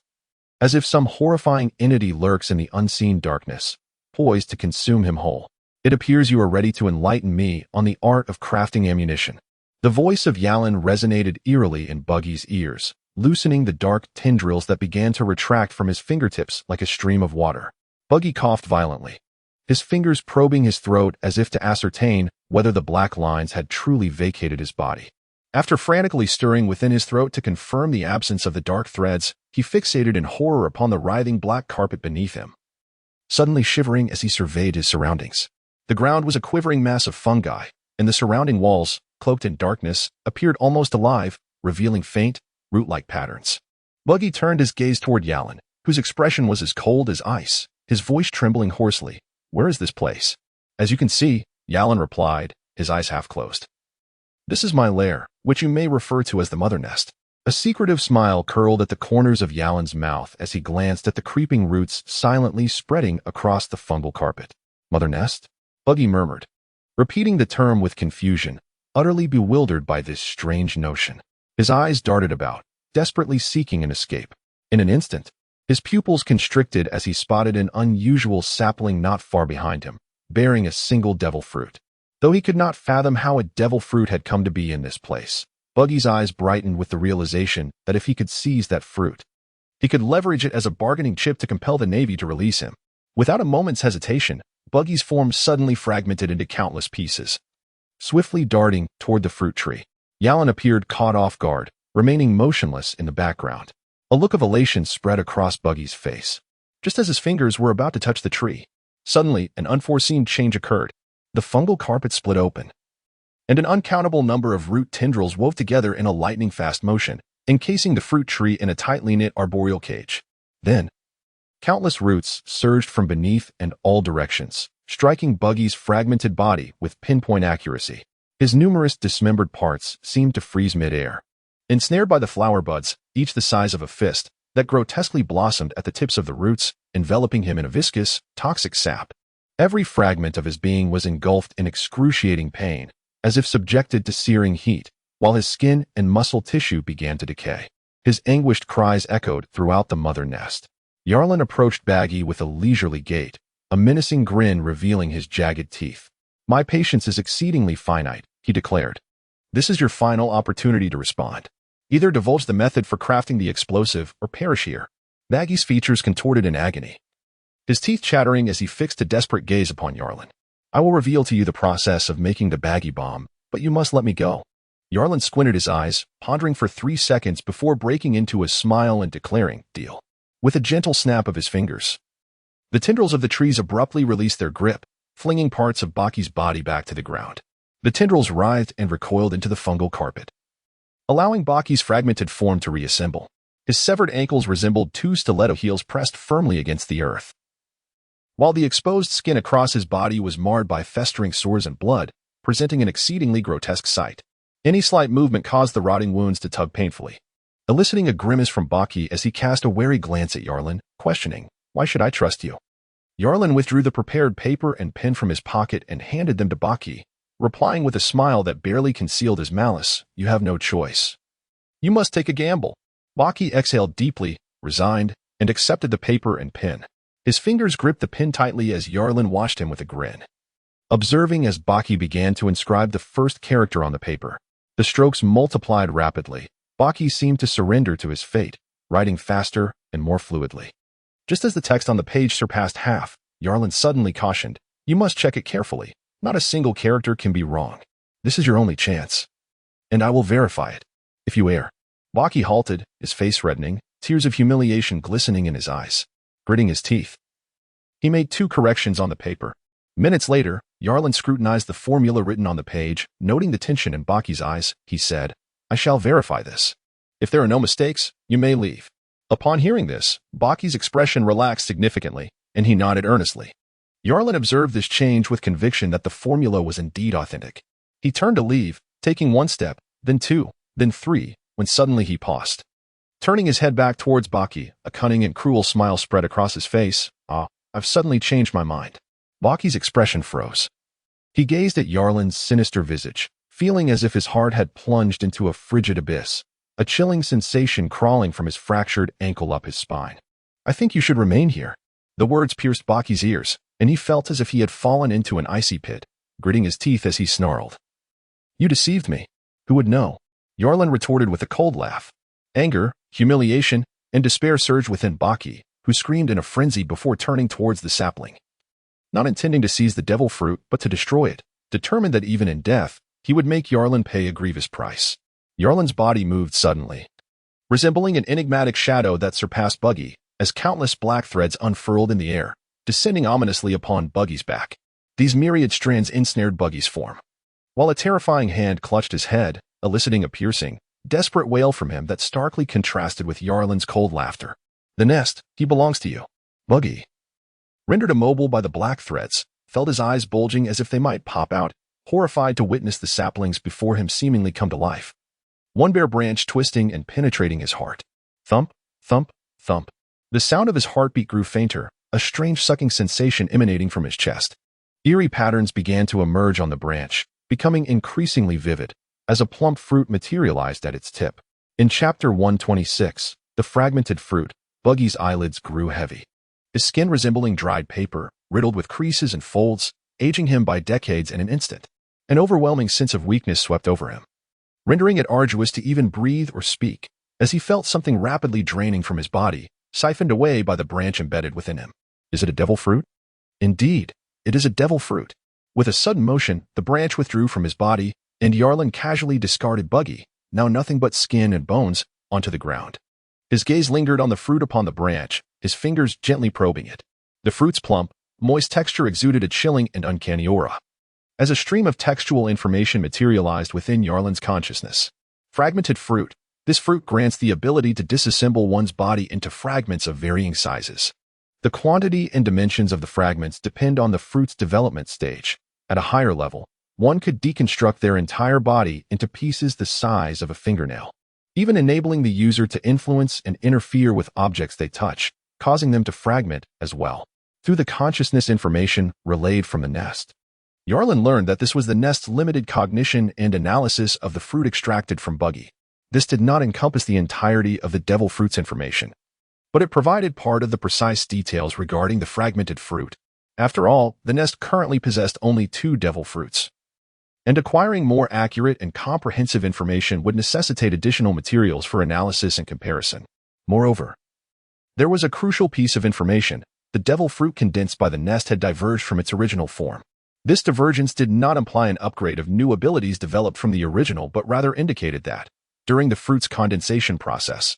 as if some horrifying entity lurks in the unseen darkness, poised to consume him whole. "It appears you are ready to enlighten me on the art of crafting ammunition." The voice of Yalan resonated eerily in Buggy's ears, loosening the dark tendrils that began to retract from his fingertips like a stream of water. Buggy coughed violently, his fingers probing his throat as if to ascertain whether the black lines had truly vacated his body. After frantically stirring within his throat to confirm the absence of the dark threads, he fixated in horror upon the writhing black carpet beneath him, suddenly shivering as he surveyed his surroundings. The ground was a quivering mass of fungi, and the surrounding walls, cloaked in darkness, appeared almost alive, revealing faint, root-like patterns. Buggy turned his gaze toward Yalan, whose expression was as cold as ice, his voice trembling hoarsely. "Where is this place?" "As you can see," Yalan replied, his eyes half closed. "This is my lair, which you may refer to as the mother nest." A secretive smile curled at the corners of Yalan's mouth as he glanced at the creeping roots silently spreading across the fungal carpet. "Mother nest?" Buggy murmured, repeating the term with confusion, utterly bewildered by this strange notion. His eyes darted about, desperately seeking an escape. In an instant, his pupils constricted as he spotted an unusual sapling not far behind him, bearing a single devil fruit. Though he could not fathom how a devil fruit had come to be in this place, Buggy's eyes brightened with the realization that if he could seize that fruit, he could leverage it as a bargaining chip to compel the Navy to release him. Without a moment's hesitation, Buggy's form suddenly fragmented into countless pieces. Swiftly darting toward the fruit tree, Yalin appeared caught off guard, remaining motionless in the background. A look of elation spread across Buggy's face. Just as his fingers were about to touch the tree, suddenly an unforeseen change occurred. The fungal carpet split open, and an uncountable number of root tendrils wove together in a lightning-fast motion, encasing the fruit tree in a tightly knit arboreal cage. Then, countless roots surged from beneath and all directions, striking Buggy's fragmented body with pinpoint accuracy. His numerous dismembered parts seemed to freeze mid-air. Ensnared by the flower buds, each the size of a fist, that grotesquely blossomed at the tips of the roots, enveloping him in a viscous, toxic sap. Every fragment of his being was engulfed in excruciating pain, as if subjected to searing heat, while his skin and muscle tissue began to decay. His anguished cries echoed throughout the mother nest. Yarlin approached Baggy with a leisurely gait, a menacing grin revealing his jagged teeth. "My patience is exceedingly finite," he declared. "This is your final opportunity to respond. Either divulge the method for crafting the explosive or perish here." Baggy's features contorted in agony, his teeth chattering as he fixed a desperate gaze upon Yarlin. "I will reveal to you the process of making the Baggy bomb, but you must let me go." Yarlin squinted his eyes, pondering for 3 seconds before breaking into a smile and declaring, "Deal." With a gentle snap of his fingers, the tendrils of the trees abruptly released their grip, flinging parts of Baki's body back to the ground. The tendrils writhed and recoiled into the fungal carpet, allowing Baki's fragmented form to reassemble. His severed ankles resembled 2 stiletto heels pressed firmly against the earth, while the exposed skin across his body was marred by festering sores and blood, presenting an exceedingly grotesque sight. Any slight movement caused the rotting wounds to tug painfully, eliciting a grimace from Baki as he cast a wary glance at Yarlin, questioning, "Why should I trust you?" Yarlin withdrew the prepared paper and pen from his pocket and handed them to Baki, replying with a smile that barely concealed his malice, "You have no choice. You must take a gamble." Baki exhaled deeply, resigned, and accepted the paper and pen. His fingers gripped the pen tightly as Yarlin watched him with a grin. Observing as Baki began to inscribe the first character on the paper, the strokes multiplied rapidly. Baki seemed to surrender to his fate, writing faster and more fluidly. Just as the text on the page surpassed half, Yarlin suddenly cautioned, "You must check it carefully. Not a single character can be wrong. This is your only chance, and I will verify it. If you err." Baki halted, his face reddening, tears of humiliation glistening in his eyes. Gritting his teeth, he made 2 corrections on the paper. Minutes later, Yarlin scrutinized the formula written on the page. Noting the tension in Baki's eyes, he said, "I shall verify this. If there are no mistakes, you may leave." Upon hearing this, Baki's expression relaxed significantly, and he nodded earnestly. Yarlin observed this change with conviction that the formula was indeed authentic. He turned to leave, taking 1 step, then 2, then 3, when suddenly he paused. Turning his head back towards Baki, a cunning and cruel smile spread across his face. I've suddenly changed my mind." Baki's expression froze. He gazed at Yarlin's sinister visage, feeling as if his heart had plunged into a frigid abyss, a chilling sensation crawling from his fractured ankle up his spine. "I think you should remain here." The words pierced Baki's ears, and he felt as if he had fallen into an icy pit, gritting his teeth as he snarled, "You deceived me. Who would know?" Yarlin retorted with a cold laugh. Anger, humiliation, and despair surged within Baki, who screamed in a frenzy before turning towards the sapling. Not intending to seize the devil fruit, but to destroy it, determined that even in death, he would make Yarlin pay a grievous price. Yarlin's body moved suddenly, resembling an enigmatic shadow that surpassed Buggy, as countless black threads unfurled in the air, descending ominously upon Buggy's back. These myriad strands ensnared Buggy's form, while a terrifying hand clutched his head, eliciting a piercing, desperate wail from him that starkly contrasted with Yarlin's cold laughter. "The nest, he belongs to you." Buggy, rendered immobile by the black threads, felt his eyes bulging as if they might pop out, horrified to witness the saplings before him seemingly come to life. One bare branch twisting and penetrating his heart. Thump, thump, thump. The sound of his heartbeat grew fainter, a strange sucking sensation emanating from his chest. Eerie patterns began to emerge on the branch, becoming increasingly vivid, as a plump fruit materialized at its tip. In Chapter 126, The Fragmented Fruit, Buggy's eyelids grew heavy, his skin resembling dried paper, riddled with creases and folds, aging him by decades in an instant. An overwhelming sense of weakness swept over him, rendering it arduous to even breathe or speak, as he felt something rapidly draining from his body, siphoned away by the branch embedded within him. Is it a devil fruit? Indeed, it is a devil fruit. With a sudden motion, the branch withdrew from his body, and Yarlin casually discarded Buggy, now nothing but skin and bones, onto the ground. His gaze lingered on the fruit upon the branch, his fingers gently probing it. The fruit's plump, moist texture exuded a chilling and uncanny aura. As a stream of textual information materialized within Yarlin's consciousness. Fragmented fruit. This fruit grants the ability to disassemble one's body into fragments of varying sizes. The quantity and dimensions of the fragments depend on the fruit's development stage. At a higher level, one could deconstruct their entire body into pieces the size of a fingernail, even enabling the user to influence and interfere with objects they touch, causing them to fragment as well. Through the consciousness information relayed from the nest, Yarlin learned that this was the nest's limited cognition and analysis of the fruit extracted from Buggy. This did not encompass the entirety of the devil fruit's information, but it provided part of the precise details regarding the fragmented fruit. After all, the nest currently possessed only 2 devil fruits, and acquiring more accurate and comprehensive information would necessitate additional materials for analysis and comparison. Moreover, there was a crucial piece of information. The devil fruit condensed by the nest had diverged from its original form. This divergence did not imply an upgrade of new abilities developed from the original, but rather indicated that, during the fruit's condensation process,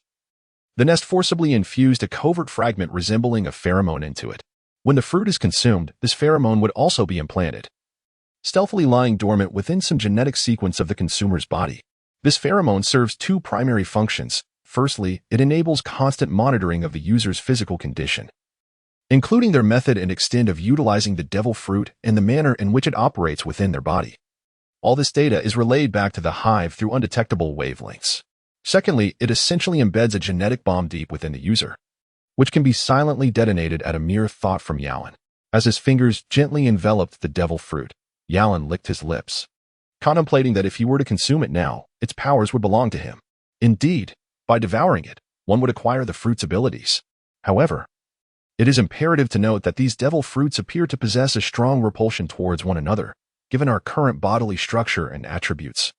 the nest forcibly infused a covert fragment resembling a pheromone into it. When the fruit is consumed, this pheromone would also be implanted, stealthily lying dormant within some genetic sequence of the consumer's body. This pheromone serves 2 primary functions. Firstly, it enables constant monitoring of the user's physical condition, including their method and extent of utilizing the devil fruit and the manner in which it operates within their body. All this data is relayed back to the hive through undetectable wavelengths. Secondly, it essentially embeds a genetic bomb deep within the user, which can be silently detonated at a mere thought from Yarlin. As his fingers gently enveloped the devil fruit, Yarlin licked his lips, contemplating that if he were to consume it now, its powers would belong to him. Indeed, by devouring it, one would acquire the fruit's abilities. However, it is imperative to note that these devil fruits appear to possess a strong repulsion towards one another, given our current bodily structure and attributes.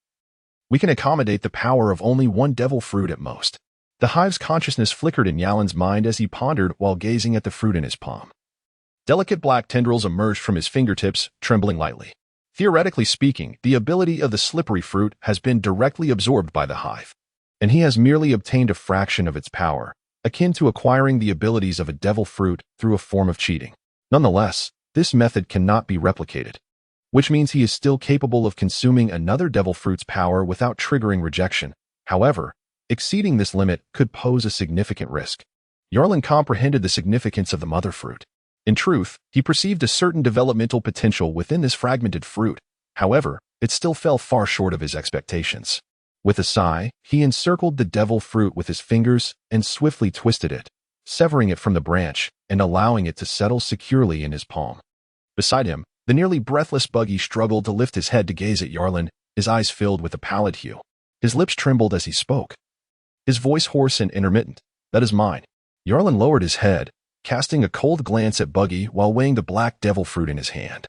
We can accommodate the power of only one devil fruit at most. The hive's consciousness flickered in Yarlin's mind as he pondered while gazing at the fruit in his palm. Delicate black tendrils emerged from his fingertips, trembling lightly. Theoretically speaking, the ability of the slippery fruit has been directly absorbed by the hive, and he has merely obtained a fraction of its power, akin to acquiring the abilities of a devil fruit through a form of cheating. Nonetheless, this method cannot be replicated, which means he is still capable of consuming another devil fruit's power without triggering rejection. However, exceeding this limit could pose a significant risk. Yarlin comprehended the significance of the mother fruit. In truth, he perceived a certain developmental potential within this fragmented fruit. However, it still fell far short of his expectations. With a sigh, he encircled the devil fruit with his fingers and swiftly twisted it, severing it from the branch and allowing it to settle securely in his palm. Beside him, the nearly breathless Buggy struggled to lift his head to gaze at Yarlin, his eyes filled with a pallid hue. His lips trembled as he spoke, his voice hoarse and intermittent. "That is mine." Yarlin lowered his head, casting a cold glance at Buggy while weighing the black devil fruit in his hand,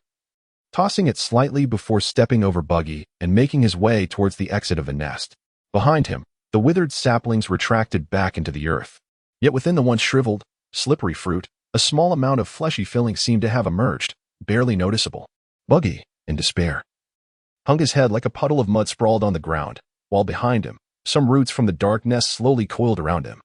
tossing it slightly before stepping over Buggy and making his way towards the exit of the nest. Behind him, the withered saplings retracted back into the earth. Yet within the once shriveled, slippery fruit, a small amount of fleshy filling seemed to have emerged, barely noticeable. Buggy, in despair, hung his head like a puddle of mud sprawled on the ground, while behind him, some roots from the dark nest slowly coiled around him,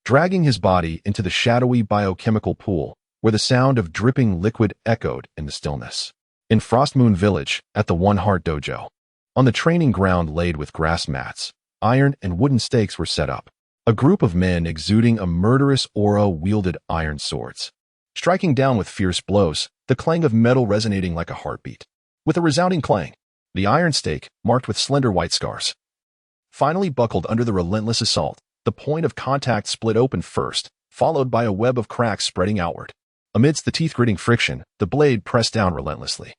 dragging his body into the shadowy biochemical pool, where the sound of dripping liquid echoed in the stillness. In Frostmoon Village, at the One Heart Dojo, on the training ground laid with grass mats, iron and wooden stakes were set up. A group of men exuding a murderous aura wielded iron swords, striking down with fierce blows, the clang of metal resonating like a heartbeat. With a resounding clang, the iron stake, marked with slender white scars, finally buckled under the relentless assault. The point of contact split open first, followed by a web of cracks spreading outward. Amidst the teeth-gritting friction, the blade pressed down relentlessly,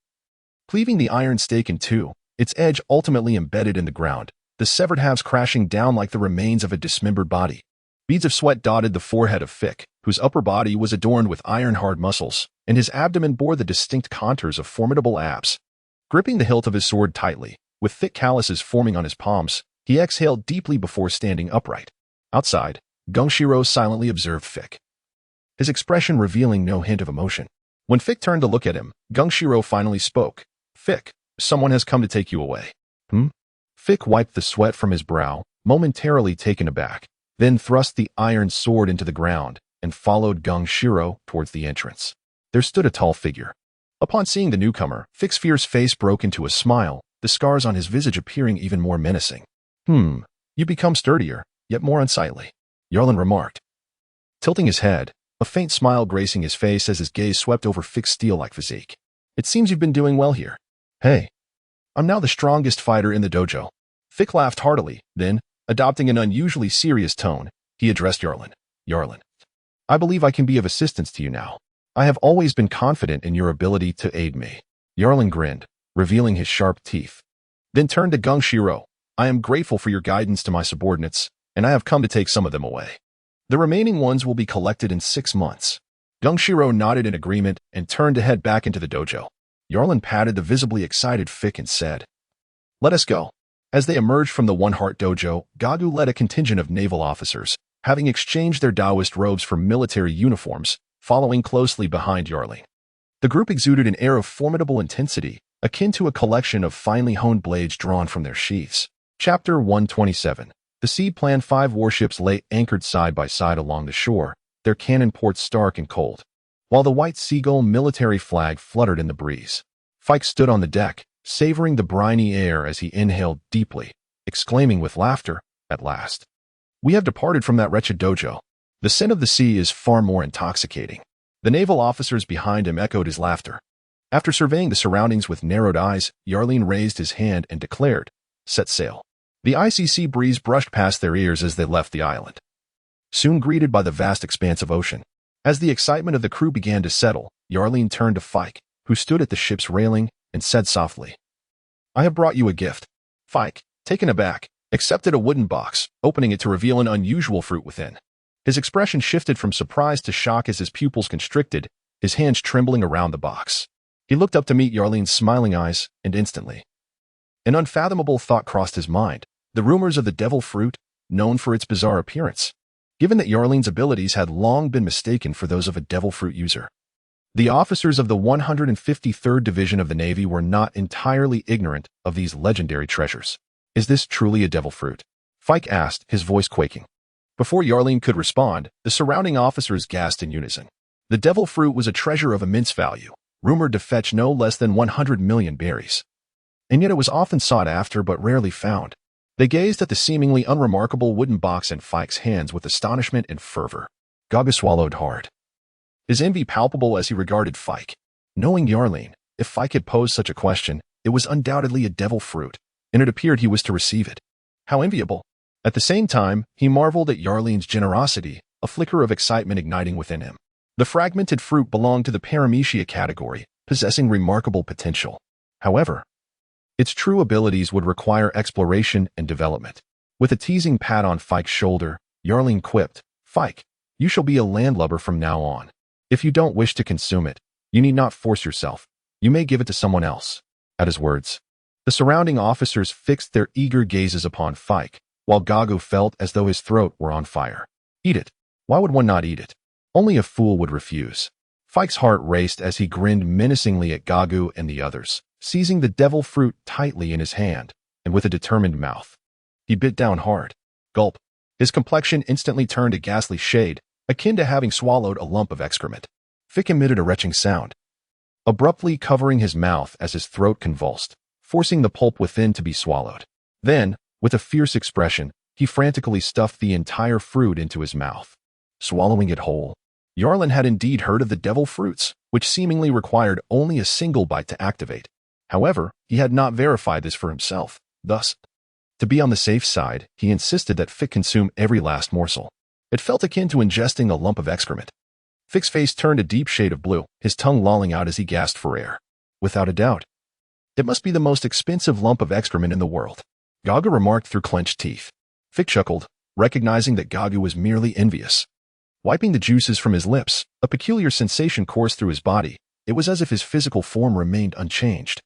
cleaving the iron stake in two, its edge ultimately embedded in the ground, the severed halves crashing down like the remains of a dismembered body. Beads of sweat dotted the forehead of Fick, whose upper body was adorned with iron-hard muscles, and his abdomen bore the distinct contours of formidable abs. Gripping the hilt of his sword tightly, with thick calluses forming on his palms, he exhaled deeply before standing upright. Outside, Gungshiro silently observed Fick, his expression revealing no hint of emotion. When Fick turned to look at him, Gungshiro finally spoke. "Fick, someone has come to take you away." "Hmm?" Fick wiped the sweat from his brow, momentarily taken aback, then thrust the iron sword into the ground and followed Gungshiro towards the entrance. There stood a tall figure. Upon seeing the newcomer, Fick's fierce face broke into a smile, the scars on his visage appearing even more menacing. You become sturdier, yet more unsightly," Yarlin remarked, tilting his head, a faint smile gracing his face as his gaze swept over Fick's steel-like physique. "It seems you've been doing well here." "Hey, I'm now the strongest fighter in the dojo." Fick laughed heartily, then, adopting an unusually serious tone, he addressed Yarlin. "Yarlin, I believe I can be of assistance to you now. I have always been confident in your ability to aid me." Yarlin grinned, revealing his sharp teeth, then turned to Gungshiro. "I am grateful for your guidance to my subordinates, and I have come to take some of them away. The remaining ones will be collected in 6 months." Gungshiro nodded in agreement and turned to head back into the dojo. Yarlin patted the visibly excited Fick and said, "Let us go." As they emerged from the One Heart dojo, Gagu led a contingent of naval officers, having exchanged their Taoist robes for military uniforms, following closely behind Yarlin. The group exuded an air of formidable intensity, akin to a collection of finely honed blades drawn from their sheaths. Chapter 127. The Seed Plan 5 warships lay anchored side by side along the shore, their cannon ports stark and cold, while the white seagull military flag fluttered in the breeze. Fike stood on the deck, savoring the briny air as he inhaled deeply, exclaiming with laughter, "At last. We have departed from that wretched dojo. The scent of the sea is far more intoxicating." The naval officers behind him echoed his laughter. After surveying the surroundings with narrowed eyes, Yarlin raised his hand and declared, "Set sail." The icy sea breeze brushed past their ears as they left the island, soon greeted by the vast expanse of ocean. As the excitement of the crew began to settle, Yarlin turned to Fike, who stood at the ship's railing, and said softly, "I have brought you a gift." Fike, taken aback, accepted a wooden box, opening it to reveal an unusual fruit within. His expression shifted from surprise to shock as his pupils constricted, his hands trembling around the box. He looked up to meet Yarlin's smiling eyes, and instantly, an unfathomable thought crossed his mind. The rumors of the devil fruit, known for its bizarre appearance, given that Yarlin's abilities had long been mistaken for those of a devil fruit user. The officers of the 153rd Division of the Navy were not entirely ignorant of these legendary treasures. "Is this truly a devil fruit?" Fike asked, his voice quaking. Before Yarlin could respond, the surrounding officers gasped in unison. The devil fruit was a treasure of immense value, rumored to fetch no less than 100 million berries. And yet it was often sought after but rarely found. They gazed at the seemingly unremarkable wooden box in Fike's hands with astonishment and fervor. Gaga swallowed hard, his envy palpable as he regarded Fike. Knowing Yarlin, if Fike had posed such a question, it was undoubtedly a devil fruit, and it appeared he was to receive it. How enviable! At the same time, he marveled at Yarlin's generosity, a flicker of excitement igniting within him. The fragmented fruit belonged to the paramecia category, possessing remarkable potential. However, its true abilities would require exploration and development. With a teasing pat on Fike's shoulder, Yarlin quipped, "Fike, you shall be a landlubber from now on. If you don't wish to consume it, you need not force yourself. You may give it to someone else." At his words, the surrounding officers fixed their eager gazes upon Fike, while Gagu felt as though his throat were on fire. Eat it. Why would one not eat it? Only a fool would refuse. Fike's heart raced as he grinned menacingly at Gagu and the others, seizing the devil fruit tightly in his hand, and with a determined mouth, he bit down hard. Gulp. His complexion instantly turned a ghastly shade, akin to having swallowed a lump of excrement. Fick emitted a retching sound, abruptly covering his mouth as his throat convulsed, forcing the pulp within to be swallowed. Then, with a fierce expression, he frantically stuffed the entire fruit into his mouth, swallowing it whole. Yarlin had indeed heard of the devil fruits, which seemingly required only a single bite to activate. However, he had not verified this for himself. Thus, to be on the safe side, he insisted that Fick consume every last morsel. It felt akin to ingesting a lump of excrement. Fick's face turned a deep shade of blue, his tongue lolling out as he gasped for air. Without a doubt, it must be the most expensive lump of excrement in the world, Gaga remarked through clenched teeth. Fick chuckled, recognizing that Gaga was merely envious. Wiping the juices from his lips, a peculiar sensation coursed through his body. It was as if his physical form remained unchanged.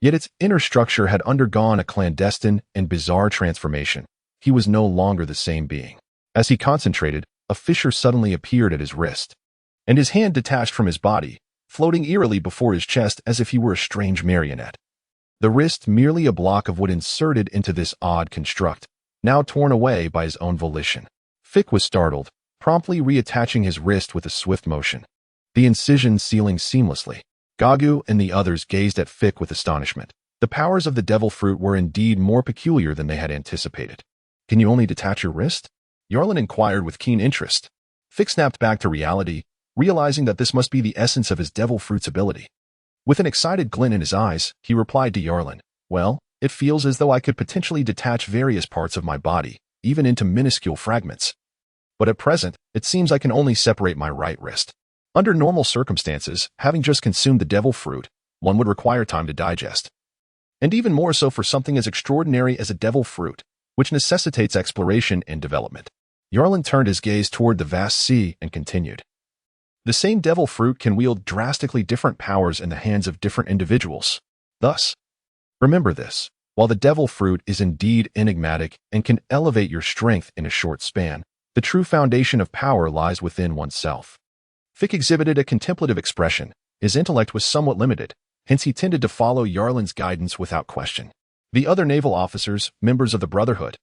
Yet its inner structure had undergone a clandestine and bizarre transformation. He was no longer the same being. As he concentrated, a fissure suddenly appeared at his wrist, and his hand detached from his body, floating eerily before his chest as if he were a strange marionette. The wrist, merely a block of wood inserted into this odd construct, now torn away by his own volition. Fick was startled, promptly reattaching his wrist with a swift motion, the incision sealing seamlessly. Gagu and the others gazed at Fick with astonishment. The powers of the devil fruit were indeed more peculiar than they had anticipated. "Can you only detach your wrist?" Yarlin inquired with keen interest. Fick snapped back to reality, realizing that this must be the essence of his devil fruit's ability. With an excited glint in his eyes, he replied to Yarlin, "Well, it feels as though I could potentially detach various parts of my body, even into minuscule fragments. But at present, it seems I can only separate my right wrist. Under normal circumstances, having just consumed the devil fruit, one would require time to digest. And even more so for something as extraordinary as a devil fruit, which necessitates exploration and development." Yarlin turned his gaze toward the vast sea and continued. "The same devil fruit can wield drastically different powers in the hands of different individuals. Thus, remember this, while the devil fruit is indeed enigmatic and can elevate your strength in a short span, the true foundation of power lies within oneself." Fick exhibited a contemplative expression. His intellect was somewhat limited, hence he tended to follow Yarlin's guidance without question. The other naval officers, members of the Brotherhood,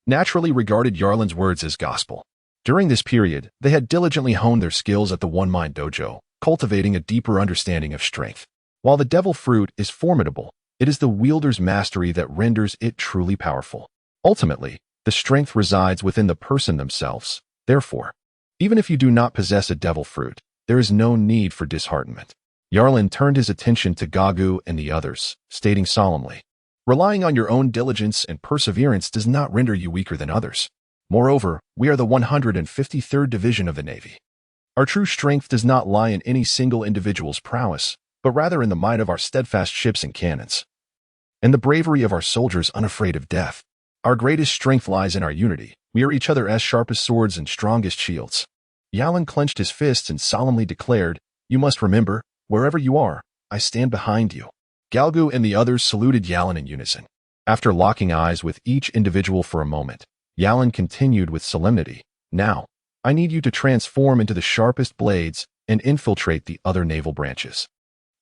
naturally regarded Yarlin's words as gospel. During this period, they had diligently honed their skills at the One Mind Dojo, cultivating a deeper understanding of strength. While the devil fruit is formidable, it is the wielder's mastery that renders it truly powerful. Ultimately, the strength resides within the person themselves. Therefore, even if you do not possess a devil fruit, there is no need for disheartenment. Yarlin turned his attention to Gagu and the others, stating solemnly, "Relying on your own diligence and perseverance does not render you weaker than others. Moreover, we are the 153rd Division of the Navy. Our true strength does not lie in any single individual's prowess, but rather in the might of our steadfast ships and cannons, and the bravery of our soldiers unafraid of death. Our greatest strength lies in our unity. We are each other as sharp as swords and strong as shields." Yarlin clenched his fists and solemnly declared, "You must remember, wherever you are, I stand behind you." Galgu and the others saluted Yarlin in unison. After locking eyes with each individual for a moment, Yarlin continued with solemnity, "Now, I need you to transform into the sharpest blades and infiltrate the other naval branches,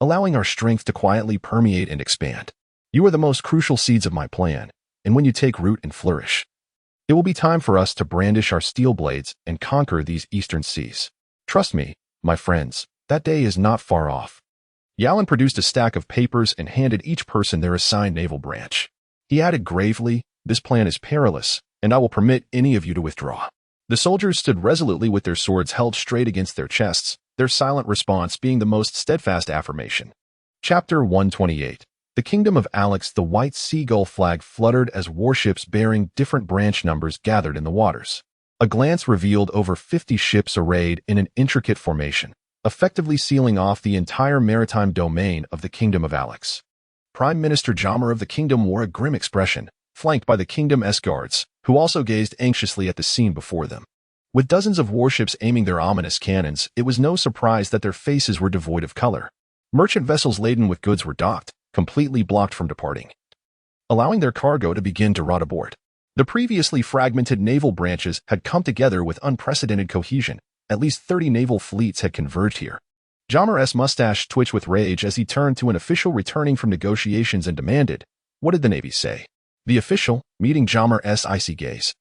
allowing our strength to quietly permeate and expand. You are the most crucial seeds of my plan, and when you take root and flourish, it will be time for us to brandish our steel blades and conquer these eastern seas. Trust me, my friends, that day is not far off." Yarlin produced a stack of papers and handed each person their assigned naval branch. He added gravely, "This plan is perilous, and I will permit any of you to withdraw." The soldiers stood resolutely with their swords held straight against their chests, their silent response being the most steadfast affirmation. Chapter 128. The Kingdom of Alex. The white seagull flag fluttered as warships bearing different branch numbers gathered in the waters. A glance revealed over 50 ships arrayed in an intricate formation, effectively sealing off the entire maritime domain of the Kingdom of Alex. Prime Minister Jammer of the kingdom wore a grim expression, flanked by the kingdom's guards, who also gazed anxiously at the scene before them. With dozens of warships aiming their ominous cannons, it was no surprise that their faces were devoid of color. Merchant vessels laden with goods were docked, completely blocked from departing, allowing their cargo to begin to rot aboard. The previously fragmented naval branches had come together with unprecedented cohesion. At least 30 naval fleets had converged here. Jammer's mustache twitched with rage as he turned to an official returning from negotiations and demanded, "What did the Navy say?" The official, meeting Jammer's icy gaze,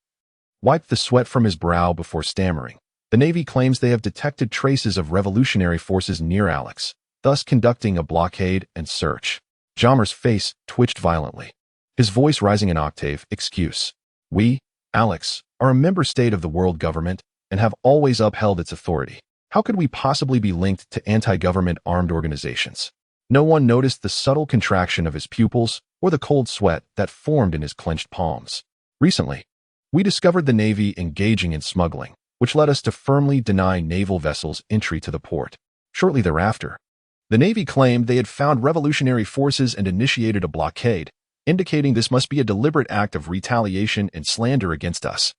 wiped the sweat from his brow before stammering, "The Navy claims they have detected traces of revolutionary forces near Alex, thus conducting a blockade and search." Jammer's face twitched violently, his voice rising an octave. "Excuse. We, Alex, are a member state of the world government and have always upheld its authority. How could we possibly be linked to anti-government armed organizations?" No one noticed the subtle contraction of his pupils or the cold sweat that formed in his clenched palms. "Recently, we discovered the Navy engaging in smuggling, which led us to firmly deny naval vessels entry to the port. Shortly thereafter, the Navy claimed they had found revolutionary forces and initiated a blockade, indicating this must be a deliberate act of retaliation and slander against us.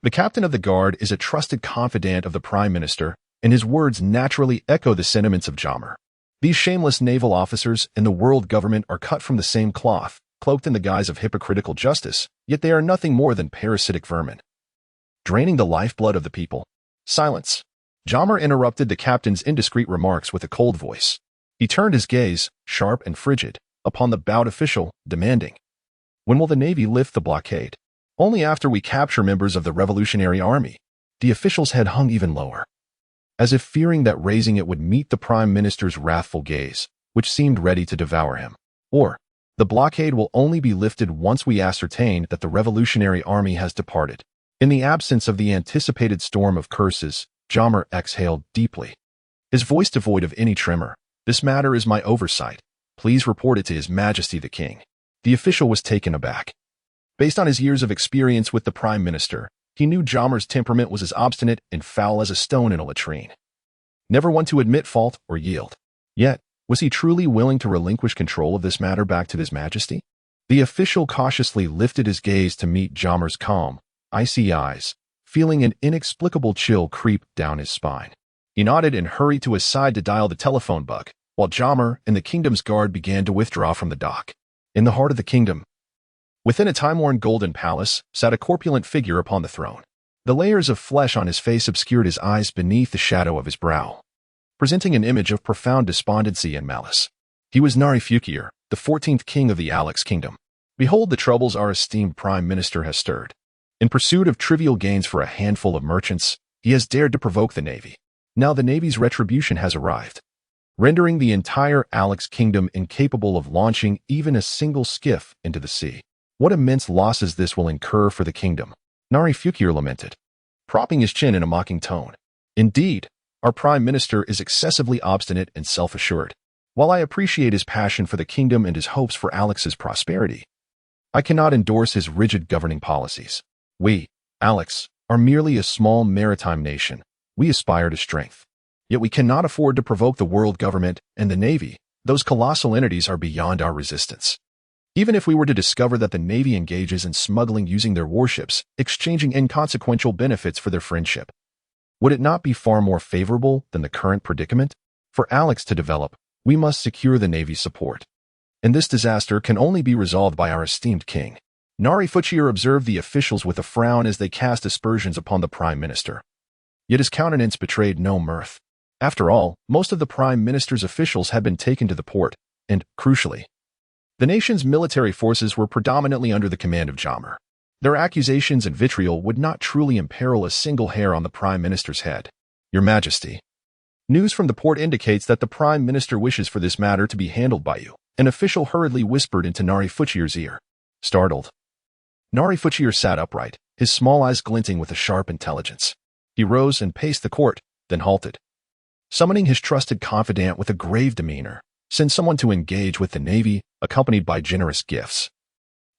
The captain of the guard is a trusted confidant of the Prime Minister, and his words naturally echo the sentiments of Jammer. These shameless naval officers and the world government are cut from the same cloth, cloaked in the guise of hypocritical justice, yet they are nothing more than parasitic vermin, draining the lifeblood of the people. Silence. Jammer interrupted the captain's indiscreet remarks with a cold voice. He turned his gaze, sharp and frigid, upon the bowed official, demanding, "When will the Navy lift the blockade?" "Only after we capture members of the Revolutionary Army." The official's head hung even lower, as if fearing that raising it would meet the Prime Minister's wrathful gaze, which seemed ready to devour him. "Or, the blockade will only be lifted once we ascertain that the Revolutionary Army has departed." In the absence of the anticipated storm of curses, Jammer exhaled deeply, his voice devoid of any tremor. "This matter is my oversight. Please report it to His Majesty the King." The official was taken aback. Based on his years of experience with the Prime Minister, he knew Jammer's temperament was as obstinate and foul as a stone in a latrine, never one to admit fault or yield. Yet, was he truly willing to relinquish control of this matter back to His Majesty? The official cautiously lifted his gaze to meet Jammer's calm, icy eyes, feeling an inexplicable chill creep down his spine. He nodded and hurried to his side to dial the telephone bug, while Jammer and the kingdom's guard began to withdraw from the dock. In the heart of the kingdom, within a time-worn golden palace, sat a corpulent figure upon the throne. The layers of flesh on his face obscured his eyes beneath the shadow of his brow, presenting an image of profound despondency and malice. He was Nari-Fukir, the 14th king of the Alex kingdom. Behold the troubles our esteemed prime minister has stirred. In pursuit of trivial gains for a handful of merchants, he has dared to provoke the navy. Now the navy's retribution has arrived, rendering the entire Alex kingdom incapable of launching even a single skiff into the sea. What immense losses this will incur for the kingdom, Nari-Fukir lamented, propping his chin in a mocking tone. Indeed, our prime minister is excessively obstinate and self-assured. While I appreciate his passion for the kingdom and his hopes for Alex's prosperity, I cannot endorse his rigid governing policies. We, Alex, are merely a small maritime nation. We aspire to strength. Yet we cannot afford to provoke the world government and the navy. Those colossal entities are beyond our resistance. Even if we were to discover that the navy engages in smuggling using their warships, exchanging inconsequential benefits for their friendship, would it not be far more favorable than the current predicament? For Alex to develop, we must secure the navy's support. And this disaster can only be resolved by our esteemed king. Nari-Fukir observed the officials with a frown as they cast aspersions upon the prime minister. Yet his countenance betrayed no mirth. After all, most of the prime minister's officials had been taken to the port, and, crucially, the nation's military forces were predominantly under the command of Jammer. Their accusations and vitriol would not truly imperil a single hair on the prime minister's head. Your Majesty, news from the port indicates that the prime minister wishes for this matter to be handled by you. An official hurriedly whispered into Nari-Fukir's ear. Startled, Nari-Fukir sat upright, his small eyes glinting with a sharp intelligence. He rose and paced the court, then halted, summoning his trusted confidant with a grave demeanor. Send someone to engage with the navy, accompanied by generous gifts,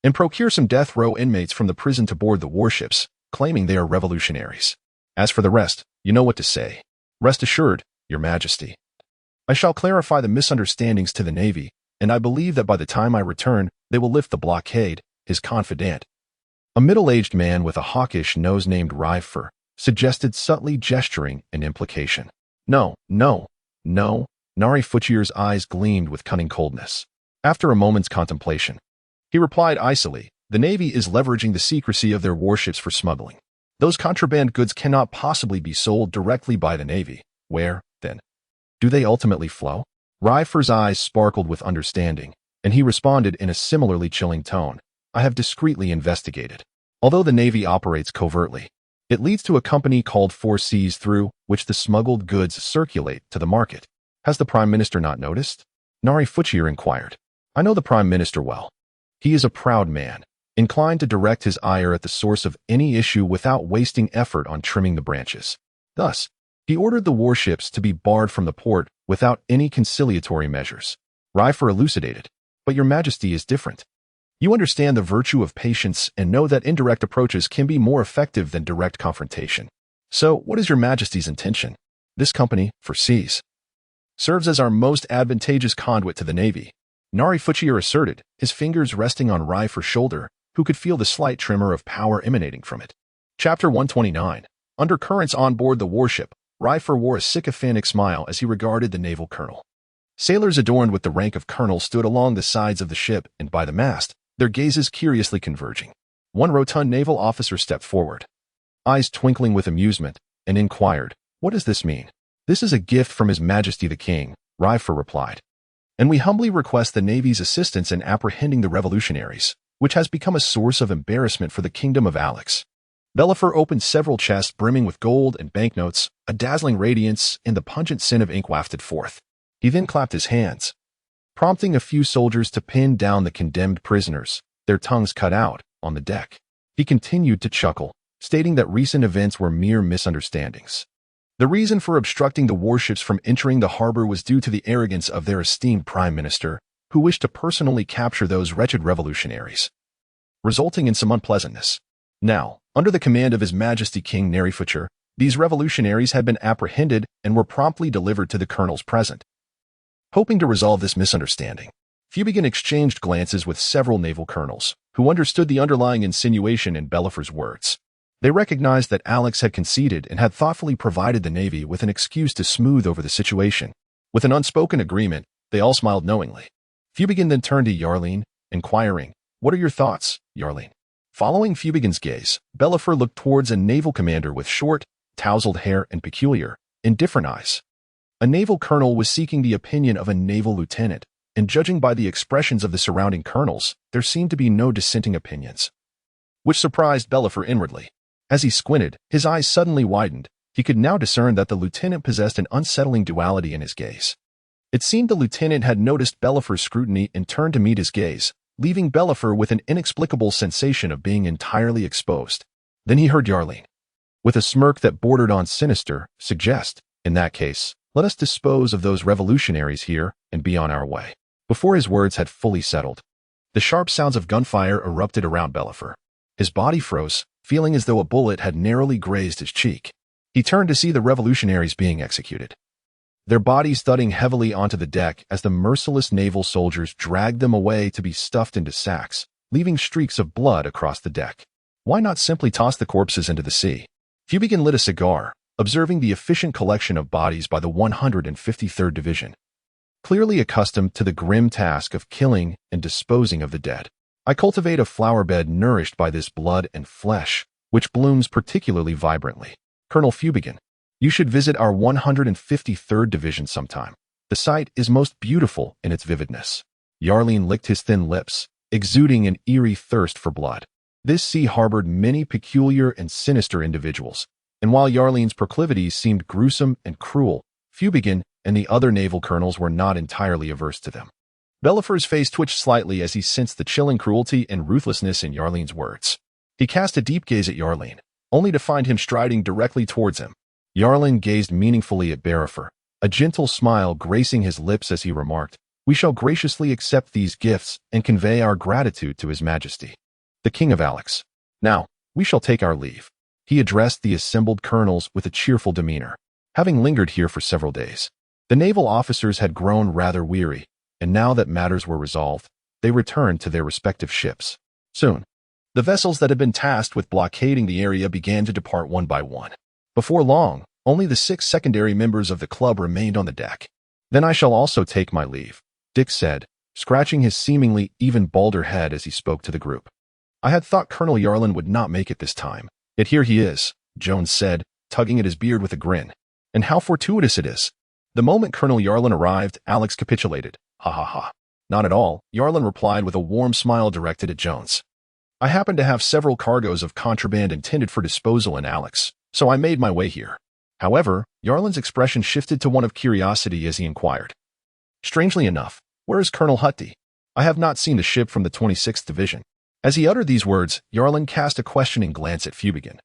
and procure some death row inmates from the prison to board the warships, claiming they are revolutionaries. As for the rest, you know what to say. Rest assured, Your Majesty, I shall clarify the misunderstandings to the navy, and I believe that by the time I return, they will lift the blockade. His confidant, a middle-aged man with a hawkish nose named Rifer, suggested, subtly gesturing an implication. No. Nari-Fukir's eyes gleamed with cunning coldness. After a moment's contemplation, he replied icily, the navy is leveraging the secrecy of their warships for smuggling. Those contraband goods cannot possibly be sold directly by the navy. Where, then, do they ultimately flow? Rifer's eyes sparkled with understanding, and he responded in a similarly chilling tone. I have discreetly investigated. Although the navy operates covertly, it leads to a company called Four Seas through which the smuggled goods circulate to the market. Has the Prime Minister not noticed? Nari-Fukir inquired. I know the Prime Minister well. He is a proud man, inclined to direct his ire at the source of any issue without wasting effort on trimming the branches. Thus, he ordered the warships to be barred from the port without any conciliatory measures. Rifer elucidated. But Your Majesty is different. You understand the virtue of patience and know that indirect approaches can be more effective than direct confrontation. So, what is Your Majesty's intention? This company, Four Seas, serves as our most advantageous conduit to the navy, Nari-Fukir asserted, his fingers resting on Rifer's shoulder, who could feel the slight tremor of power emanating from it. Chapter 129. Undercurrents on board the warship. Rifer wore a sycophantic smile as he regarded the naval colonel. Sailors adorned with the rank of colonel stood along the sides of the ship and by the mast, their gazes curiously converging. One rotund naval officer stepped forward, eyes twinkling with amusement, and inquired, "What does this mean?" "This is a gift from His Majesty the King," Ryfer replied. "And we humbly request the Navy's assistance in apprehending the revolutionaries, which has become a source of embarrassment for the kingdom of Alex." Bellifer opened several chests brimming with gold and banknotes, a dazzling radiance and the pungent scent of ink wafted forth. He then clapped his hands, prompting a few soldiers to pin down the condemned prisoners, their tongues cut out, on the deck. He continued to chuckle, stating that recent events were mere misunderstandings. The reason for obstructing the warships from entering the harbor was due to the arrogance of their esteemed prime minister, who wished to personally capture those wretched revolutionaries, resulting in some unpleasantness. Now, under the command of His Majesty King Nerifucher, these revolutionaries had been apprehended and were promptly delivered to the colonels present. Hoping to resolve this misunderstanding, Fubigin exchanged glances with several naval colonels, who understood the underlying insinuation in Bellifer's words. They recognized that Alex had conceded and had thoughtfully provided the Navy with an excuse to smooth over the situation. With an unspoken agreement, they all smiled knowingly. Fubigin then turned to Yarline, inquiring, "What are your thoughts, Yarline?" Following Fubigin's gaze, Bellifer looked towards a naval commander with short, tousled hair and peculiar, indifferent eyes. A naval colonel was seeking the opinion of a naval lieutenant, and judging by the expressions of the surrounding colonels, there seemed to be no dissenting opinions, which surprised Bellifer inwardly. As he squinted, his eyes suddenly widened. He could now discern that the lieutenant possessed an unsettling duality in his gaze. It seemed the lieutenant had noticed Bellifer's scrutiny and turned to meet his gaze, leaving Bellifer with an inexplicable sensation of being entirely exposed. Then he heard Yarline, with a smirk that bordered on sinister, suggest, "In that case, let us dispose of those revolutionaries here and be on our way." Before his words had fully settled, the sharp sounds of gunfire erupted around Bellifer. His body froze, feeling as though a bullet had narrowly grazed his cheek. He turned to see the revolutionaries being executed, their bodies thudding heavily onto the deck as the merciless naval soldiers dragged them away to be stuffed into sacks, leaving streaks of blood across the deck. Why not simply toss the corpses into the sea? Fubigin lit a cigar, observing the efficient collection of bodies by the 153rd Division, clearly accustomed to the grim task of killing and disposing of the dead. "I cultivate a flower bed nourished by this blood and flesh, which blooms particularly vibrantly. Colonel Fubigin, you should visit our 153rd Division sometime. The sight is most beautiful in its vividness." Yarline licked his thin lips, exuding an eerie thirst for blood. This sea harbored many peculiar and sinister individuals, and while Yarline's proclivities seemed gruesome and cruel, Fubigin and the other naval colonels were not entirely averse to them. Bellifer's face twitched slightly as he sensed the chilling cruelty and ruthlessness in Yarline's words. He cast a deep gaze at Yarline, only to find him striding directly towards him. Yarline gazed meaningfully at Bellifer, a gentle smile gracing his lips as he remarked, "We shall graciously accept these gifts and convey our gratitude to His Majesty, the King of Alex. Now, we shall take our leave." He addressed the assembled colonels with a cheerful demeanor. Having lingered here for several days, the naval officers had grown rather weary, and now that matters were resolved, they returned to their respective ships. Soon, the vessels that had been tasked with blockading the area began to depart one by one. Before long, only the 6 secondary members of the club remained on the deck. "Then I shall also take my leave," Dick said, scratching his seemingly even balder head as he spoke to the group. "I had thought Colonel Yarline would not make it this time, yet here he is," Jones said, tugging at his beard with a grin. "And how fortuitous it is. The moment Colonel Yarline arrived, Alex capitulated. Ha ha ha." "Not at all," Yarline replied with a warm smile directed at Jones. "I happen to have several cargoes of contraband intended for disposal in Alex, so I made my way here." However, Yarline's expression shifted to one of curiosity as he inquired, "Strangely enough, where is Colonel Hutty? I have not seen the ship from the 26th Division." As he uttered these words, Yarline cast a questioning glance at Fubigin,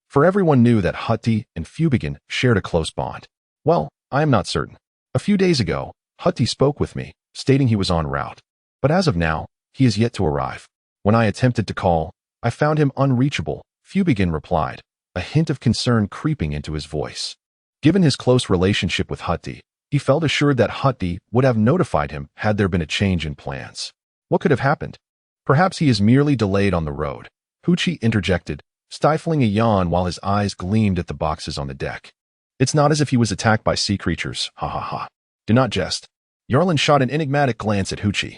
for everyone knew that Hutty and Fubigin shared a close bond. "Well, I am not certain. A few days ago, Hutty spoke with me, stating he was en route, but as of now, he is yet to arrive. When I attempted to call, I found him unreachable," Fubigin replied, a hint of concern creeping into his voice. Given his close relationship with Hutty, he felt assured that Hutty would have notified him had there been a change in plans. What could have happened? "Perhaps he is merely delayed on the road," Huchi interjected, stifling a yawn while his eyes gleamed at the boxes on the deck. "It's not as if he was attacked by sea creatures, ha ha ha. Do not jest." Yarlin shot an enigmatic glance at Huchi,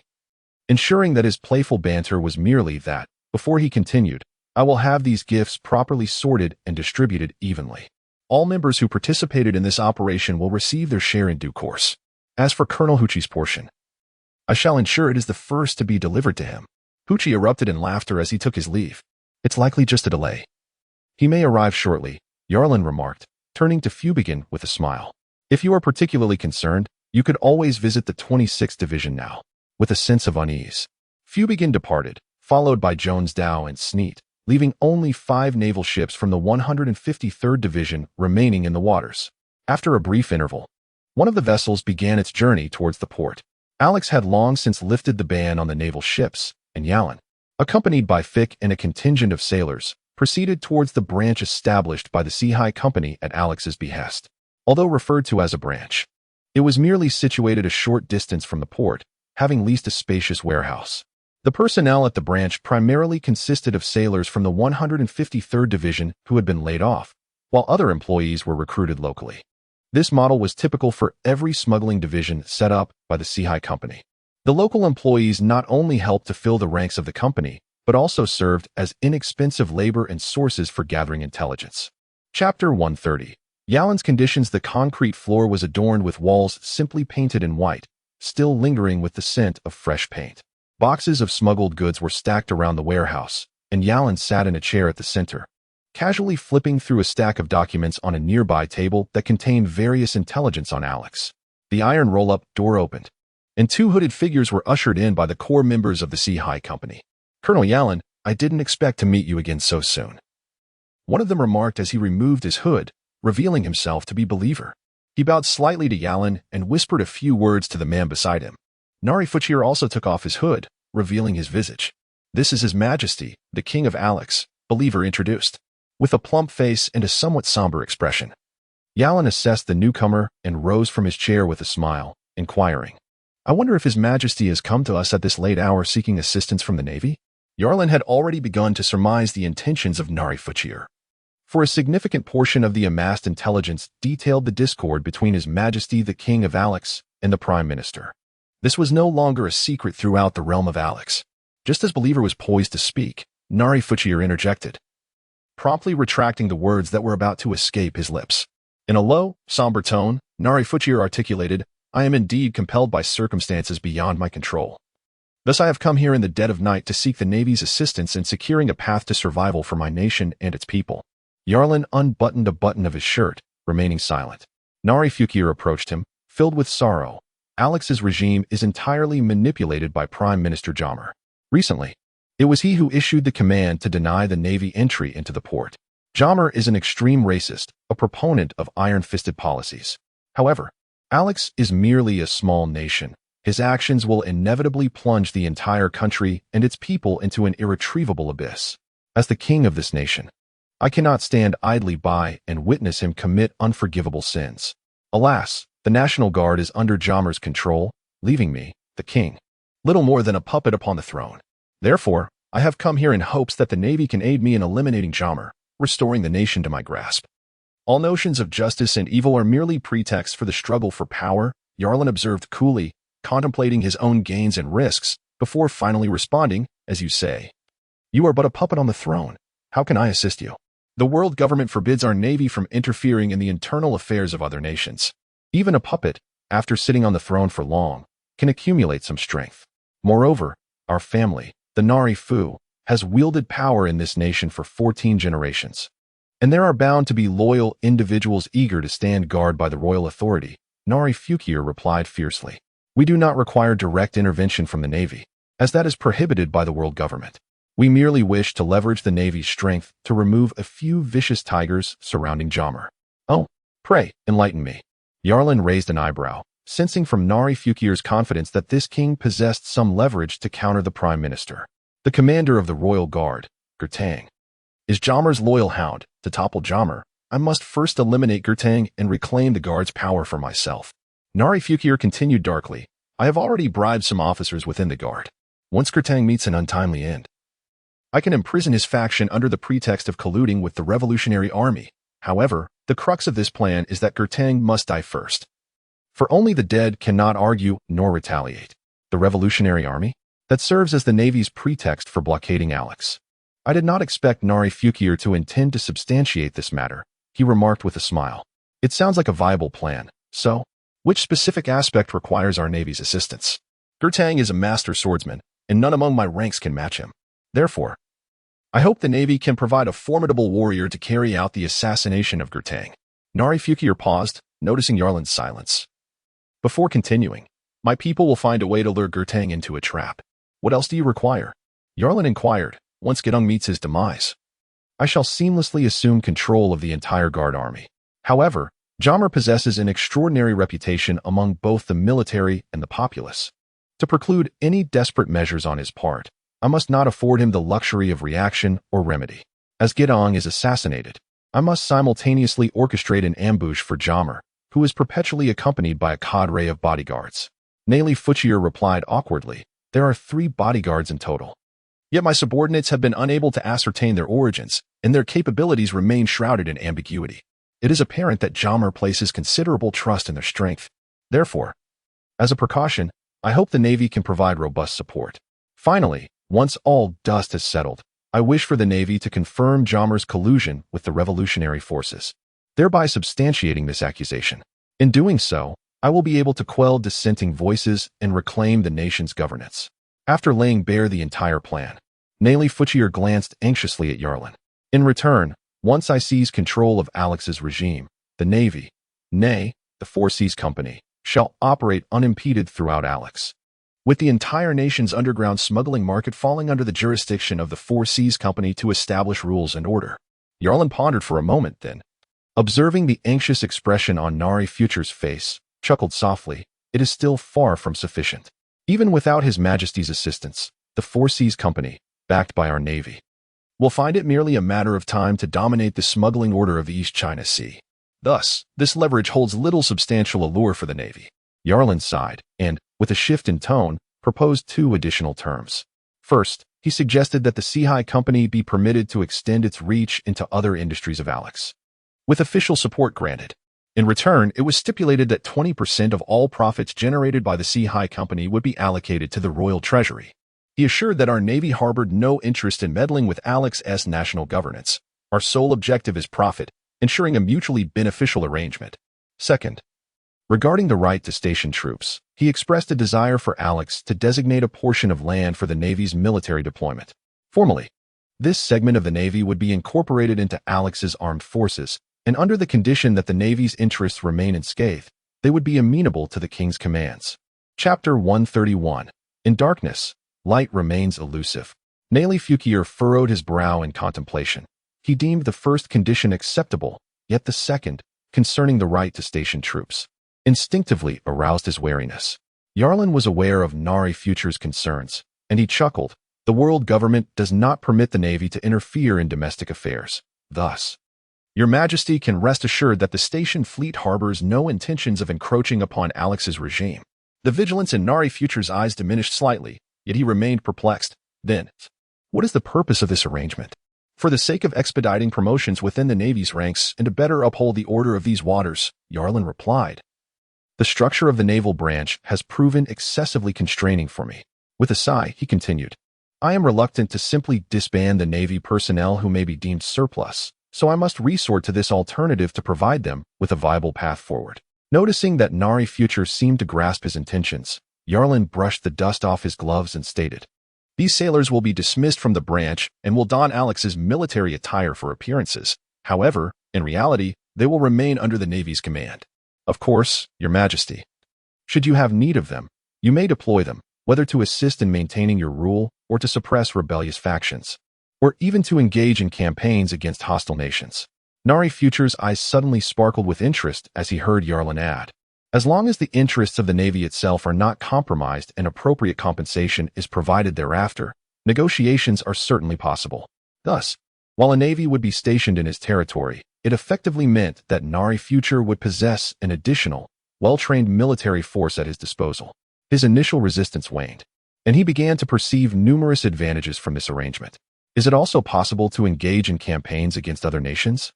ensuring that his playful banter was merely that. Before he continued, I will have these gifts properly sorted and distributed evenly. All members who participated in this operation will receive their share in due course. As for Colonel Huchi's portion, I shall ensure it is the first to be delivered to him. Huchi erupted in laughter as he took his leave. It's likely just a delay. He may arrive shortly, Yarlin remarked, turning to Fubigin with a smile. If you are particularly concerned, you could always visit the 26th Division now. With a sense of unease, Fubigin departed, followed by Jones Dow and Sneet, leaving only 5 naval ships from the 153rd Division remaining in the waters. After a brief interval, one of the vessels began its journey towards the port. Alex had long since lifted the ban on the naval ships, and Yalin, accompanied by Fick and a contingent of sailors, proceeded towards the branch established by the Sea High Company at Alex's behest. Although referred to as a branch, it was merely situated a short distance from the port, having leased a spacious warehouse. The personnel at the branch primarily consisted of sailors from the 153rd Division who had been laid off, while other employees were recruited locally. This model was typical for every smuggling division set up by the Sea High Company. The local employees not only helped to fill the ranks of the company, but also served as inexpensive labor and sources for gathering intelligence. Chapter 130. Yalin's conditions. The concrete floor was adorned with walls simply painted in white, still lingering with the scent of fresh paint. Boxes of smuggled goods were stacked around the warehouse, and Yalin sat in a chair at the center, casually flipping through a stack of documents on a nearby table that contained various intelligence on Alex. The iron roll-up door opened, and 2 hooded figures were ushered in by the core members of the Sea High Company. Colonel Yalin, I didn't expect to meet you again so soon. One of them remarked as he removed his hood, revealing himself to be Believer. He bowed slightly to Yalin and whispered a few words to the man beside him. Nari Fuchir also took off his hood, revealing his visage. This is His Majesty, the King of Alex, Believer introduced, with a plump face and a somewhat somber expression. Yalin assessed the newcomer and rose from his chair with a smile, inquiring, I wonder if His Majesty has come to us at this late hour seeking assistance from the Navy? Yarlin had already begun to surmise the intentions of Nari Fuchir, for a significant portion of the amassed intelligence detailed the discord between His Majesty the King of Alex and the Prime Minister. This was no longer a secret throughout the realm of Alex. Just as Believer was poised to speak, Nari Fuchir interjected, promptly retracting the words that were about to escape his lips. In a low, somber tone, Nari Fuchir articulated, I am indeed compelled by circumstances beyond my control. Thus I have come here in the dead of night to seek the Navy's assistance in securing a path to survival for my nation and its people. Yarlin unbuttoned a button of his shirt, remaining silent. Nari Fuchir approached him, filled with sorrow. Alex's regime is entirely manipulated by Prime Minister Jammer. Recently, it was he who issued the command to deny the Navy entry into the port. Jammer is an extreme racist, a proponent of iron-fisted policies. However, Alex is merely a small nation. His actions will inevitably plunge the entire country and its people into an irretrievable abyss. As the king of this nation, I cannot stand idly by and witness him commit unforgivable sins. Alas, the National Guard is under Jammer's control, leaving me, the king, little more than a puppet upon the throne. Therefore, I have come here in hopes that the Navy can aid me in eliminating Jammer, restoring the nation to my grasp. All notions of justice and evil are merely pretexts for the struggle for power, Yarlin observed coolly, contemplating his own gains and risks, before finally responding, as you say. You are but a puppet on the throne. How can I assist you? The world government forbids our Navy from interfering in the internal affairs of other nations. Even a puppet, after sitting on the throne for long, can accumulate some strength. Moreover, our family, the Nari Fu, has wielded power in this nation for 14 generations. And there are bound to be loyal individuals eager to stand guard by the royal authority, Nari Fuchir replied fiercely. We do not require direct intervention from the Navy, as that is prohibited by the world government. We merely wish to leverage the Navy's strength to remove a few vicious tigers surrounding Jammer. Oh, pray, enlighten me. Yarlin raised an eyebrow, sensing from Nari Fuchir's confidence that this king possessed some leverage to counter the Prime Minister. The commander of the Royal Guard, Gertang, is Jammer's loyal hound. To topple Jammer, I must first eliminate Gertang and reclaim the Guard's power for myself. Nari Fuchir continued darkly, I have already bribed some officers within the Guard. Once Gertang meets an untimely end, I can imprison his faction under the pretext of colluding with the Revolutionary Army. However, the crux of this plan is that Gertang must die first. For only the dead cannot argue nor retaliate. The Revolutionary Army? That serves as the Navy's pretext for blockading Alex. I did not expect Nari Fukir to intend to substantiate this matter, he remarked with a smile. It sounds like a viable plan. So, which specific aspect requires our Navy's assistance? Gertang is a master swordsman, and none among my ranks can match him. Therefore, I hope the Navy can provide a formidable warrior to carry out the assassination of Gertang. Nari Fukir paused, noticing Yarlan's silence. Before continuing, my people will find a way to lure Gertang into a trap. What else do you require? Yarlan inquired, once Gedung meets his demise. I shall seamlessly assume control of the entire Guard army. However, Jammer possesses an extraordinary reputation among both the military and the populace. To preclude any desperate measures on his part, I must not afford him the luxury of reaction or remedy. As Gedong is assassinated, I must simultaneously orchestrate an ambush for Jammer, who is perpetually accompanied by a cadre of bodyguards. Nali Fuchir replied awkwardly, there are 3 bodyguards in total. Yet my subordinates have been unable to ascertain their origins, and their capabilities remain shrouded in ambiguity. It is apparent that Jammer places considerable trust in their strength. Therefore, as a precaution, I hope the Navy can provide robust support. Finally, once all dust has settled, I wish for the Navy to confirm Jammer's collusion with the revolutionary forces, thereby substantiating this accusation. In doing so, I will be able to quell dissenting voices and reclaim the nation's governance. After laying bare the entire plan, Nali Fuchir glanced anxiously at Yarlan. In return, once I seize control of Alex's regime, the Navy, nay, the Four Seas Company, shall operate unimpeded throughout Alex. With the entire nation's underground smuggling market falling under the jurisdiction of the Four Seas Company to establish rules and order. Yarlan pondered for a moment, then, observing the anxious expression on Nari Future's face, chuckled softly, it is still far from sufficient. Even without His Majesty's assistance, the Four Seas Company, backed by our Navy, will find it merely a matter of time to dominate the smuggling order of the East China Sea. Thus, this leverage holds little substantial allure for the Navy. Yarlan sighed, and, with a shift in tone, proposed 2 additional terms. First, he suggested that the Seahai Company be permitted to extend its reach into other industries of Alex, with official support granted. In return, it was stipulated that 20% of all profits generated by the Seahai Company would be allocated to the Royal Treasury. He assured that our Navy harbored no interest in meddling with Alex's national governance. Our sole objective is profit, ensuring a mutually beneficial arrangement. Second, regarding the right to station troops, he expressed a desire for Alex to designate a portion of land for the Navy's military deployment. Formally, this segment of the Navy would be incorporated into Alex's armed forces, and under the condition that the Navy's interests remain unscathed, they would be amenable to the King's commands. Chapter 131. In darkness, light remains elusive. Nali Fukir furrowed his brow in contemplation. He deemed the first condition acceptable, yet the second, concerning the right to station troops, instinctively aroused his wariness. Yarlan was aware of Nari Future's concerns, and he chuckled. The world government does not permit the Navy to interfere in domestic affairs. Thus, Your Majesty can rest assured that the station fleet harbors no intentions of encroaching upon Alex's regime. The vigilance in Nari Future's eyes diminished slightly, yet he remained perplexed. Then, what is the purpose of this arrangement? For the sake of expediting promotions within the Navy's ranks and to better uphold the order of these waters, Yarlan replied. The structure of the naval branch has proven excessively constraining for me. With a sigh, he continued, I am reluctant to simply disband the Navy personnel who may be deemed surplus, so I must resort to this alternative to provide them with a viable path forward. Noticing that Nari Future seemed to grasp his intentions, Yarlan brushed the dust off his gloves and stated, These sailors will be dismissed from the branch and will don Alex's military attire for appearances. However, in reality, they will remain under the Navy's command. Of course, Your Majesty, should you have need of them, you may deploy them, whether to assist in maintaining your rule or to suppress rebellious factions, or even to engage in campaigns against hostile nations. Nari Future's eyes suddenly sparkled with interest as he heard Yarlan add, As long as the interests of the Navy itself are not compromised and appropriate compensation is provided thereafter, negotiations are certainly possible. Thus, while a Navy would be stationed in his territory, it effectively meant that Nari Future would possess an additional, well-trained military force at his disposal. His initial resistance waned, and he began to perceive numerous advantages from this arrangement. Is it also possible to engage in campaigns against other nations?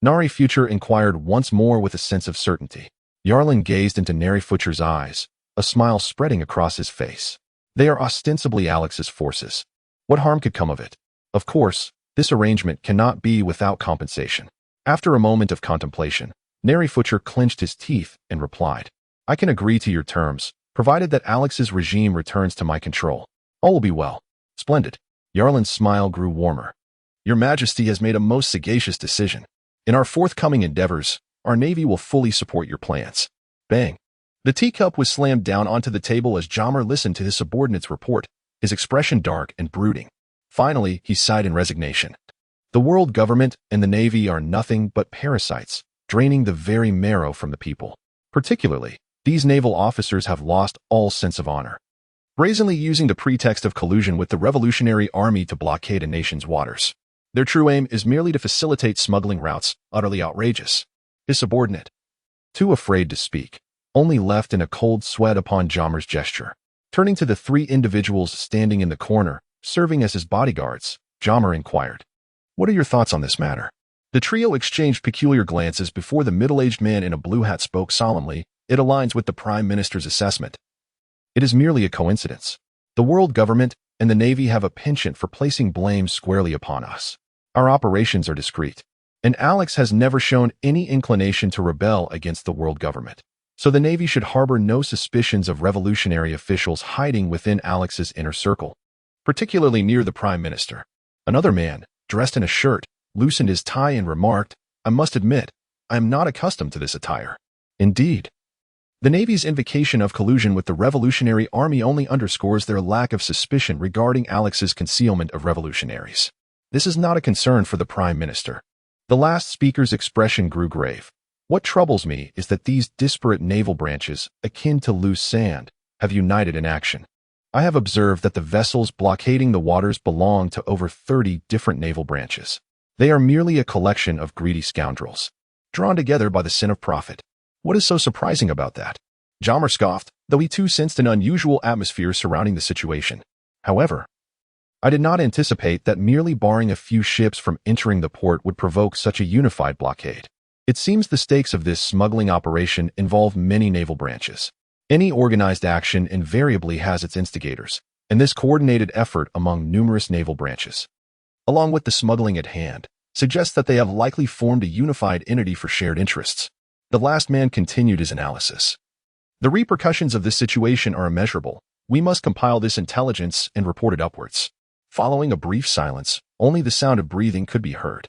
Nari Future inquired once more with a sense of certainty. Yarlin gazed into Neri Futcher's eyes, a smile spreading across his face. They are ostensibly Alex's forces. What harm could come of it? Of course, this arrangement cannot be without compensation. After a moment of contemplation, Neri Futcher clenched his teeth and replied, I can agree to your terms, provided that Alex's regime returns to my control. All will be well. Splendid. Yarlin's smile grew warmer. Your Majesty has made a most sagacious decision. In our forthcoming endeavors, our navy will fully support your plans. Bang. The teacup was slammed down onto the table as Jammer listened to his subordinate's report, his expression dark and brooding. Finally, he sighed in resignation. The world government and the navy are nothing but parasites, draining the very marrow from the people. Particularly, these naval officers have lost all sense of honor. Brazenly using the pretext of collusion with the Revolutionary Army to blockade a nation's waters. Their true aim is merely to facilitate smuggling routes, utterly outrageous. His subordinate, too afraid to speak, only left in a cold sweat upon Jammer's gesture. Turning to the three individuals standing in the corner, serving as his bodyguards, Jammer inquired, What are your thoughts on this matter? The trio exchanged peculiar glances before the middle-aged man in a blue hat spoke solemnly. It aligns with the Prime Minister's assessment. It is merely a coincidence. The world government and the navy have a penchant for placing blame squarely upon us. Our operations are discreet, and Alex has never shown any inclination to rebel against the world government. So the navy should harbor no suspicions of revolutionary officials hiding within Alex's inner circle, particularly near the Prime Minister. Another man, dressed in a shirt, loosened his tie and remarked, I must admit, I am not accustomed to this attire. Indeed. The Navy's invocation of collusion with the Revolutionary Army only underscores their lack of suspicion regarding Alex's concealment of revolutionaries. This is not a concern for the Prime Minister. The last speaker's expression grew grave. What troubles me is that these disparate naval branches, akin to loose sand, have united in action. I have observed that the vessels blockading the waters belong to over 30 different naval branches. They are merely a collection of greedy scoundrels, drawn together by the sin of profit. What is so surprising about that? Jammer scoffed, though he too sensed an unusual atmosphere surrounding the situation. However, I did not anticipate that merely barring a few ships from entering the port would provoke such a unified blockade. It seems the stakes of this smuggling operation involve many naval branches. Any organized action invariably has its instigators, and this coordinated effort among numerous naval branches, along with the smuggling at hand, suggests that they have likely formed a unified entity for shared interests. The last man continued his analysis. The repercussions of this situation are immeasurable. We must compile this intelligence and report it upwards. Following a brief silence, only the sound of breathing could be heard.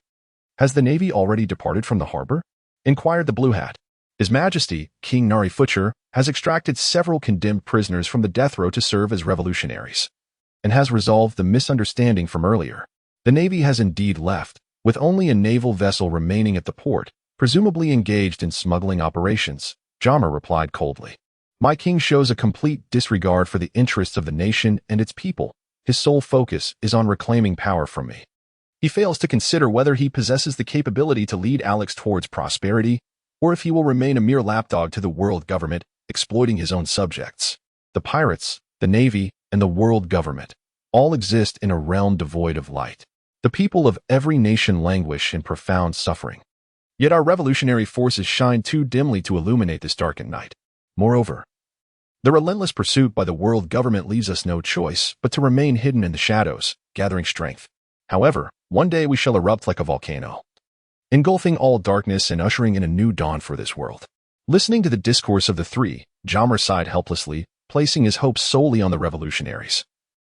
Has the Navy already departed from the harbor? Inquired the blue hat. His Majesty, King Neri Futcher, has extracted several condemned prisoners from the death row to serve as revolutionaries, and has resolved the misunderstanding from earlier. The Navy has indeed left, with only a naval vessel remaining at the port, presumably engaged in smuggling operations, Jammer replied coldly. My king shows a complete disregard for the interests of the nation and its people. His sole focus is on reclaiming power from me. He fails to consider whether he possesses the capability to lead Alex towards prosperity, or if he will remain a mere lapdog to the world government, exploiting his own subjects. The pirates, the navy, and the world government all exist in a realm devoid of light. The people of every nation languish in profound suffering. Yet our revolutionary forces shine too dimly to illuminate this darkened night. Moreover, the relentless pursuit by the world government leaves us no choice but to remain hidden in the shadows, gathering strength. However, one day we shall erupt like a volcano, engulfing all darkness and ushering in a new dawn for this world. Listening to the discourse of the three, Jammer sighed helplessly, placing his hopes solely on the revolutionaries,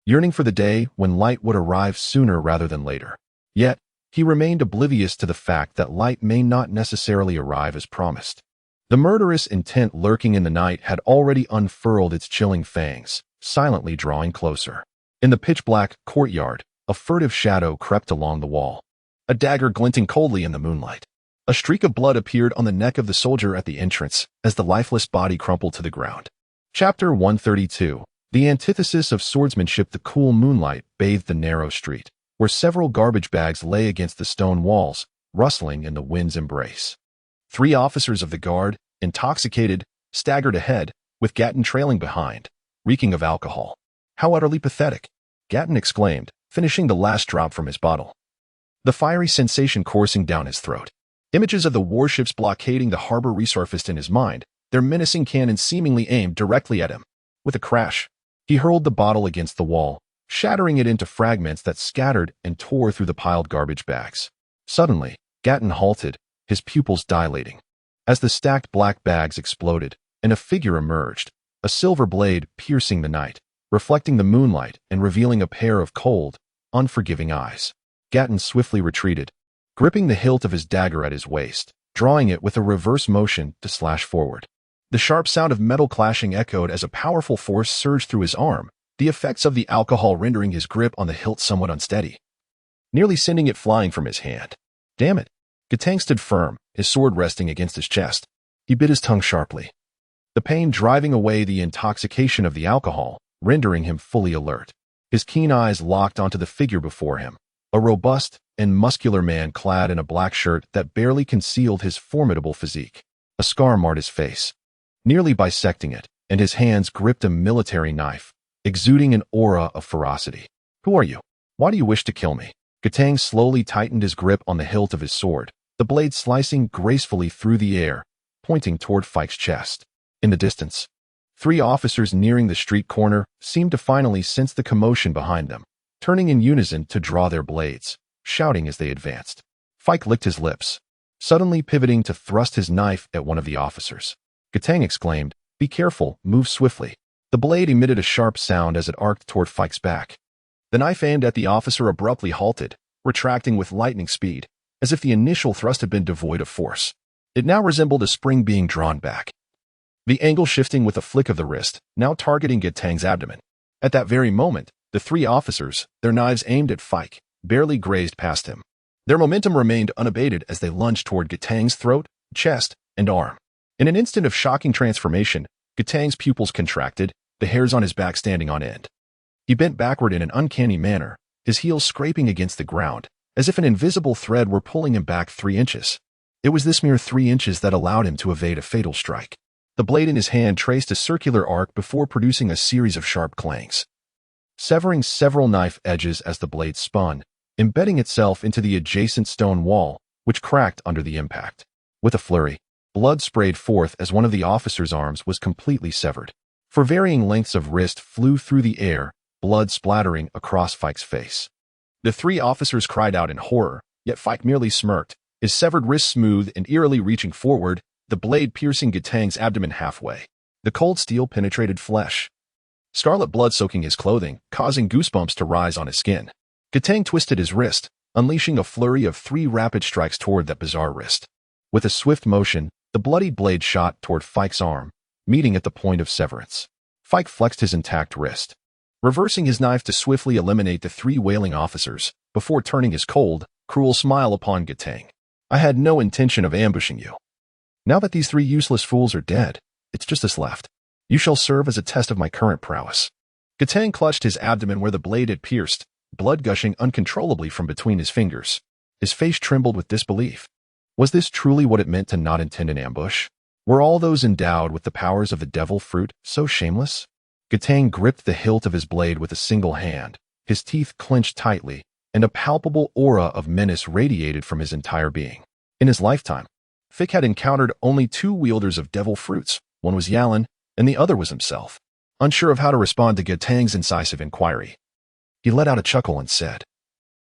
yearning for the day when light would arrive sooner rather than later. Yet, he remained oblivious to the fact that light may not necessarily arrive as promised. The murderous intent lurking in the night had already unfurled its chilling fangs, silently drawing closer. In the pitch-black courtyard, a furtive shadow crept along the wall, a dagger glinting coldly in the moonlight. A streak of blood appeared on the neck of the soldier at the entrance as the lifeless body crumpled to the ground. Chapter 132. The antithesis of swordsmanship. The cool moonlight bathed the narrow street, where several garbage bags lay against the stone walls, rustling in the wind's embrace. 3 officers of the guard, intoxicated, staggered ahead, with Gatton trailing behind, reeking of alcohol. How utterly pathetic, Gatton exclaimed, finishing the last drop from his bottle, the fiery sensation coursing down his throat. Images of the warships blockading the harbor resurfaced in his mind, their menacing cannons seemingly aimed directly at him. With a crash, he hurled the bottle against the wall, shattering it into fragments that scattered and tore through the piled garbage bags. Suddenly, Gatton halted, his pupils dilating. As the stacked black bags exploded, and a figure emerged, a silver blade piercing the night, reflecting the moonlight and revealing a pair of cold, unforgiving eyes. Gatton swiftly retreated, gripping the hilt of his dagger at his waist, drawing it with a reverse motion to slash forward. The sharp sound of metal clashing echoed as a powerful force surged through his arm, the effects of the alcohol rendering his grip on the hilt somewhat unsteady, nearly sending it flying from his hand. Damn it! Gatang stood firm, his sword resting against his chest. He bit his tongue sharply, the pain driving away the intoxication of the alcohol, rendering him fully alert. His keen eyes locked onto the figure before him, a robust and muscular man clad in a black shirt that barely concealed his formidable physique. A scar marred his face, nearly bisecting it, and his hands gripped a military knife, exuding an aura of ferocity. Who are you? Why do you wish to kill me? Gatang slowly tightened his grip on the hilt of his sword, the blade slicing gracefully through the air, pointing toward Fike's chest. In the distance, 3 officers nearing the street corner seemed to finally sense the commotion behind them, turning in unison to draw their blades, shouting as they advanced. Fike licked his lips, suddenly pivoting to thrust his knife at one of the officers. Gatang exclaimed, "Be careful, move swiftly." The blade emitted a sharp sound as it arced toward Fike's back. The knife aimed at the officer abruptly halted, retracting with lightning speed, as if the initial thrust had been devoid of force. It now resembled a spring being drawn back, the angle shifting with a flick of the wrist, now targeting Gatang's abdomen. At that very moment, the 3 officers, their knives aimed at Fike, barely grazed past him. Their momentum remained unabated as they lunged toward Gatang's throat, chest, and arm. In an instant of shocking transformation, Gatang's pupils contracted, the hairs on his back standing on end. He bent backward in an uncanny manner, his heels scraping against the ground, as if an invisible thread were pulling him back 3 inches. It was this mere 3 inches that allowed him to evade a fatal strike. The blade in his hand traced a circular arc before producing a series of sharp clangs, severing several knife edges as the blade spun, embedding itself into the adjacent stone wall, which cracked under the impact. With a flurry, blood sprayed forth as one of the officer's arms was completely severed. For varying lengths of wrist flew through the air, blood splattering across Fike's face. The 3 officers cried out in horror, yet Fike merely smirked, his severed wrist smooth and eerily reaching forward, the blade piercing Gatang's abdomen halfway. The cold steel penetrated flesh, scarlet blood soaking his clothing, causing goosebumps to rise on his skin. Gatang twisted his wrist, unleashing a flurry of 3 rapid strikes toward that bizarre wrist. With a swift motion, the bloodied blade shot toward Fike's arm, meeting at the point of severance. Fike flexed his intact wrist, reversing his knife to swiftly eliminate the 3 wailing officers, before turning his cold, cruel smile upon Gatang. "I had no intention of ambushing you. Now that these 3 useless fools are dead, it's just us left. You shall serve as a test of my current prowess." Gatang clutched his abdomen where the blade had pierced, blood gushing uncontrollably from between his fingers. His face trembled with disbelief. Was this truly what it meant to not intend an ambush? Were all those endowed with the powers of the devil fruit so shameless? Gatang gripped the hilt of his blade with a single hand, his teeth clenched tightly, and a palpable aura of menace radiated from his entire being. In his lifetime, Fik had encountered only 2 wielders of devil fruits. One was Yalan, and the other was himself. Unsure of how to respond to Gatang's incisive inquiry, he let out a chuckle and said,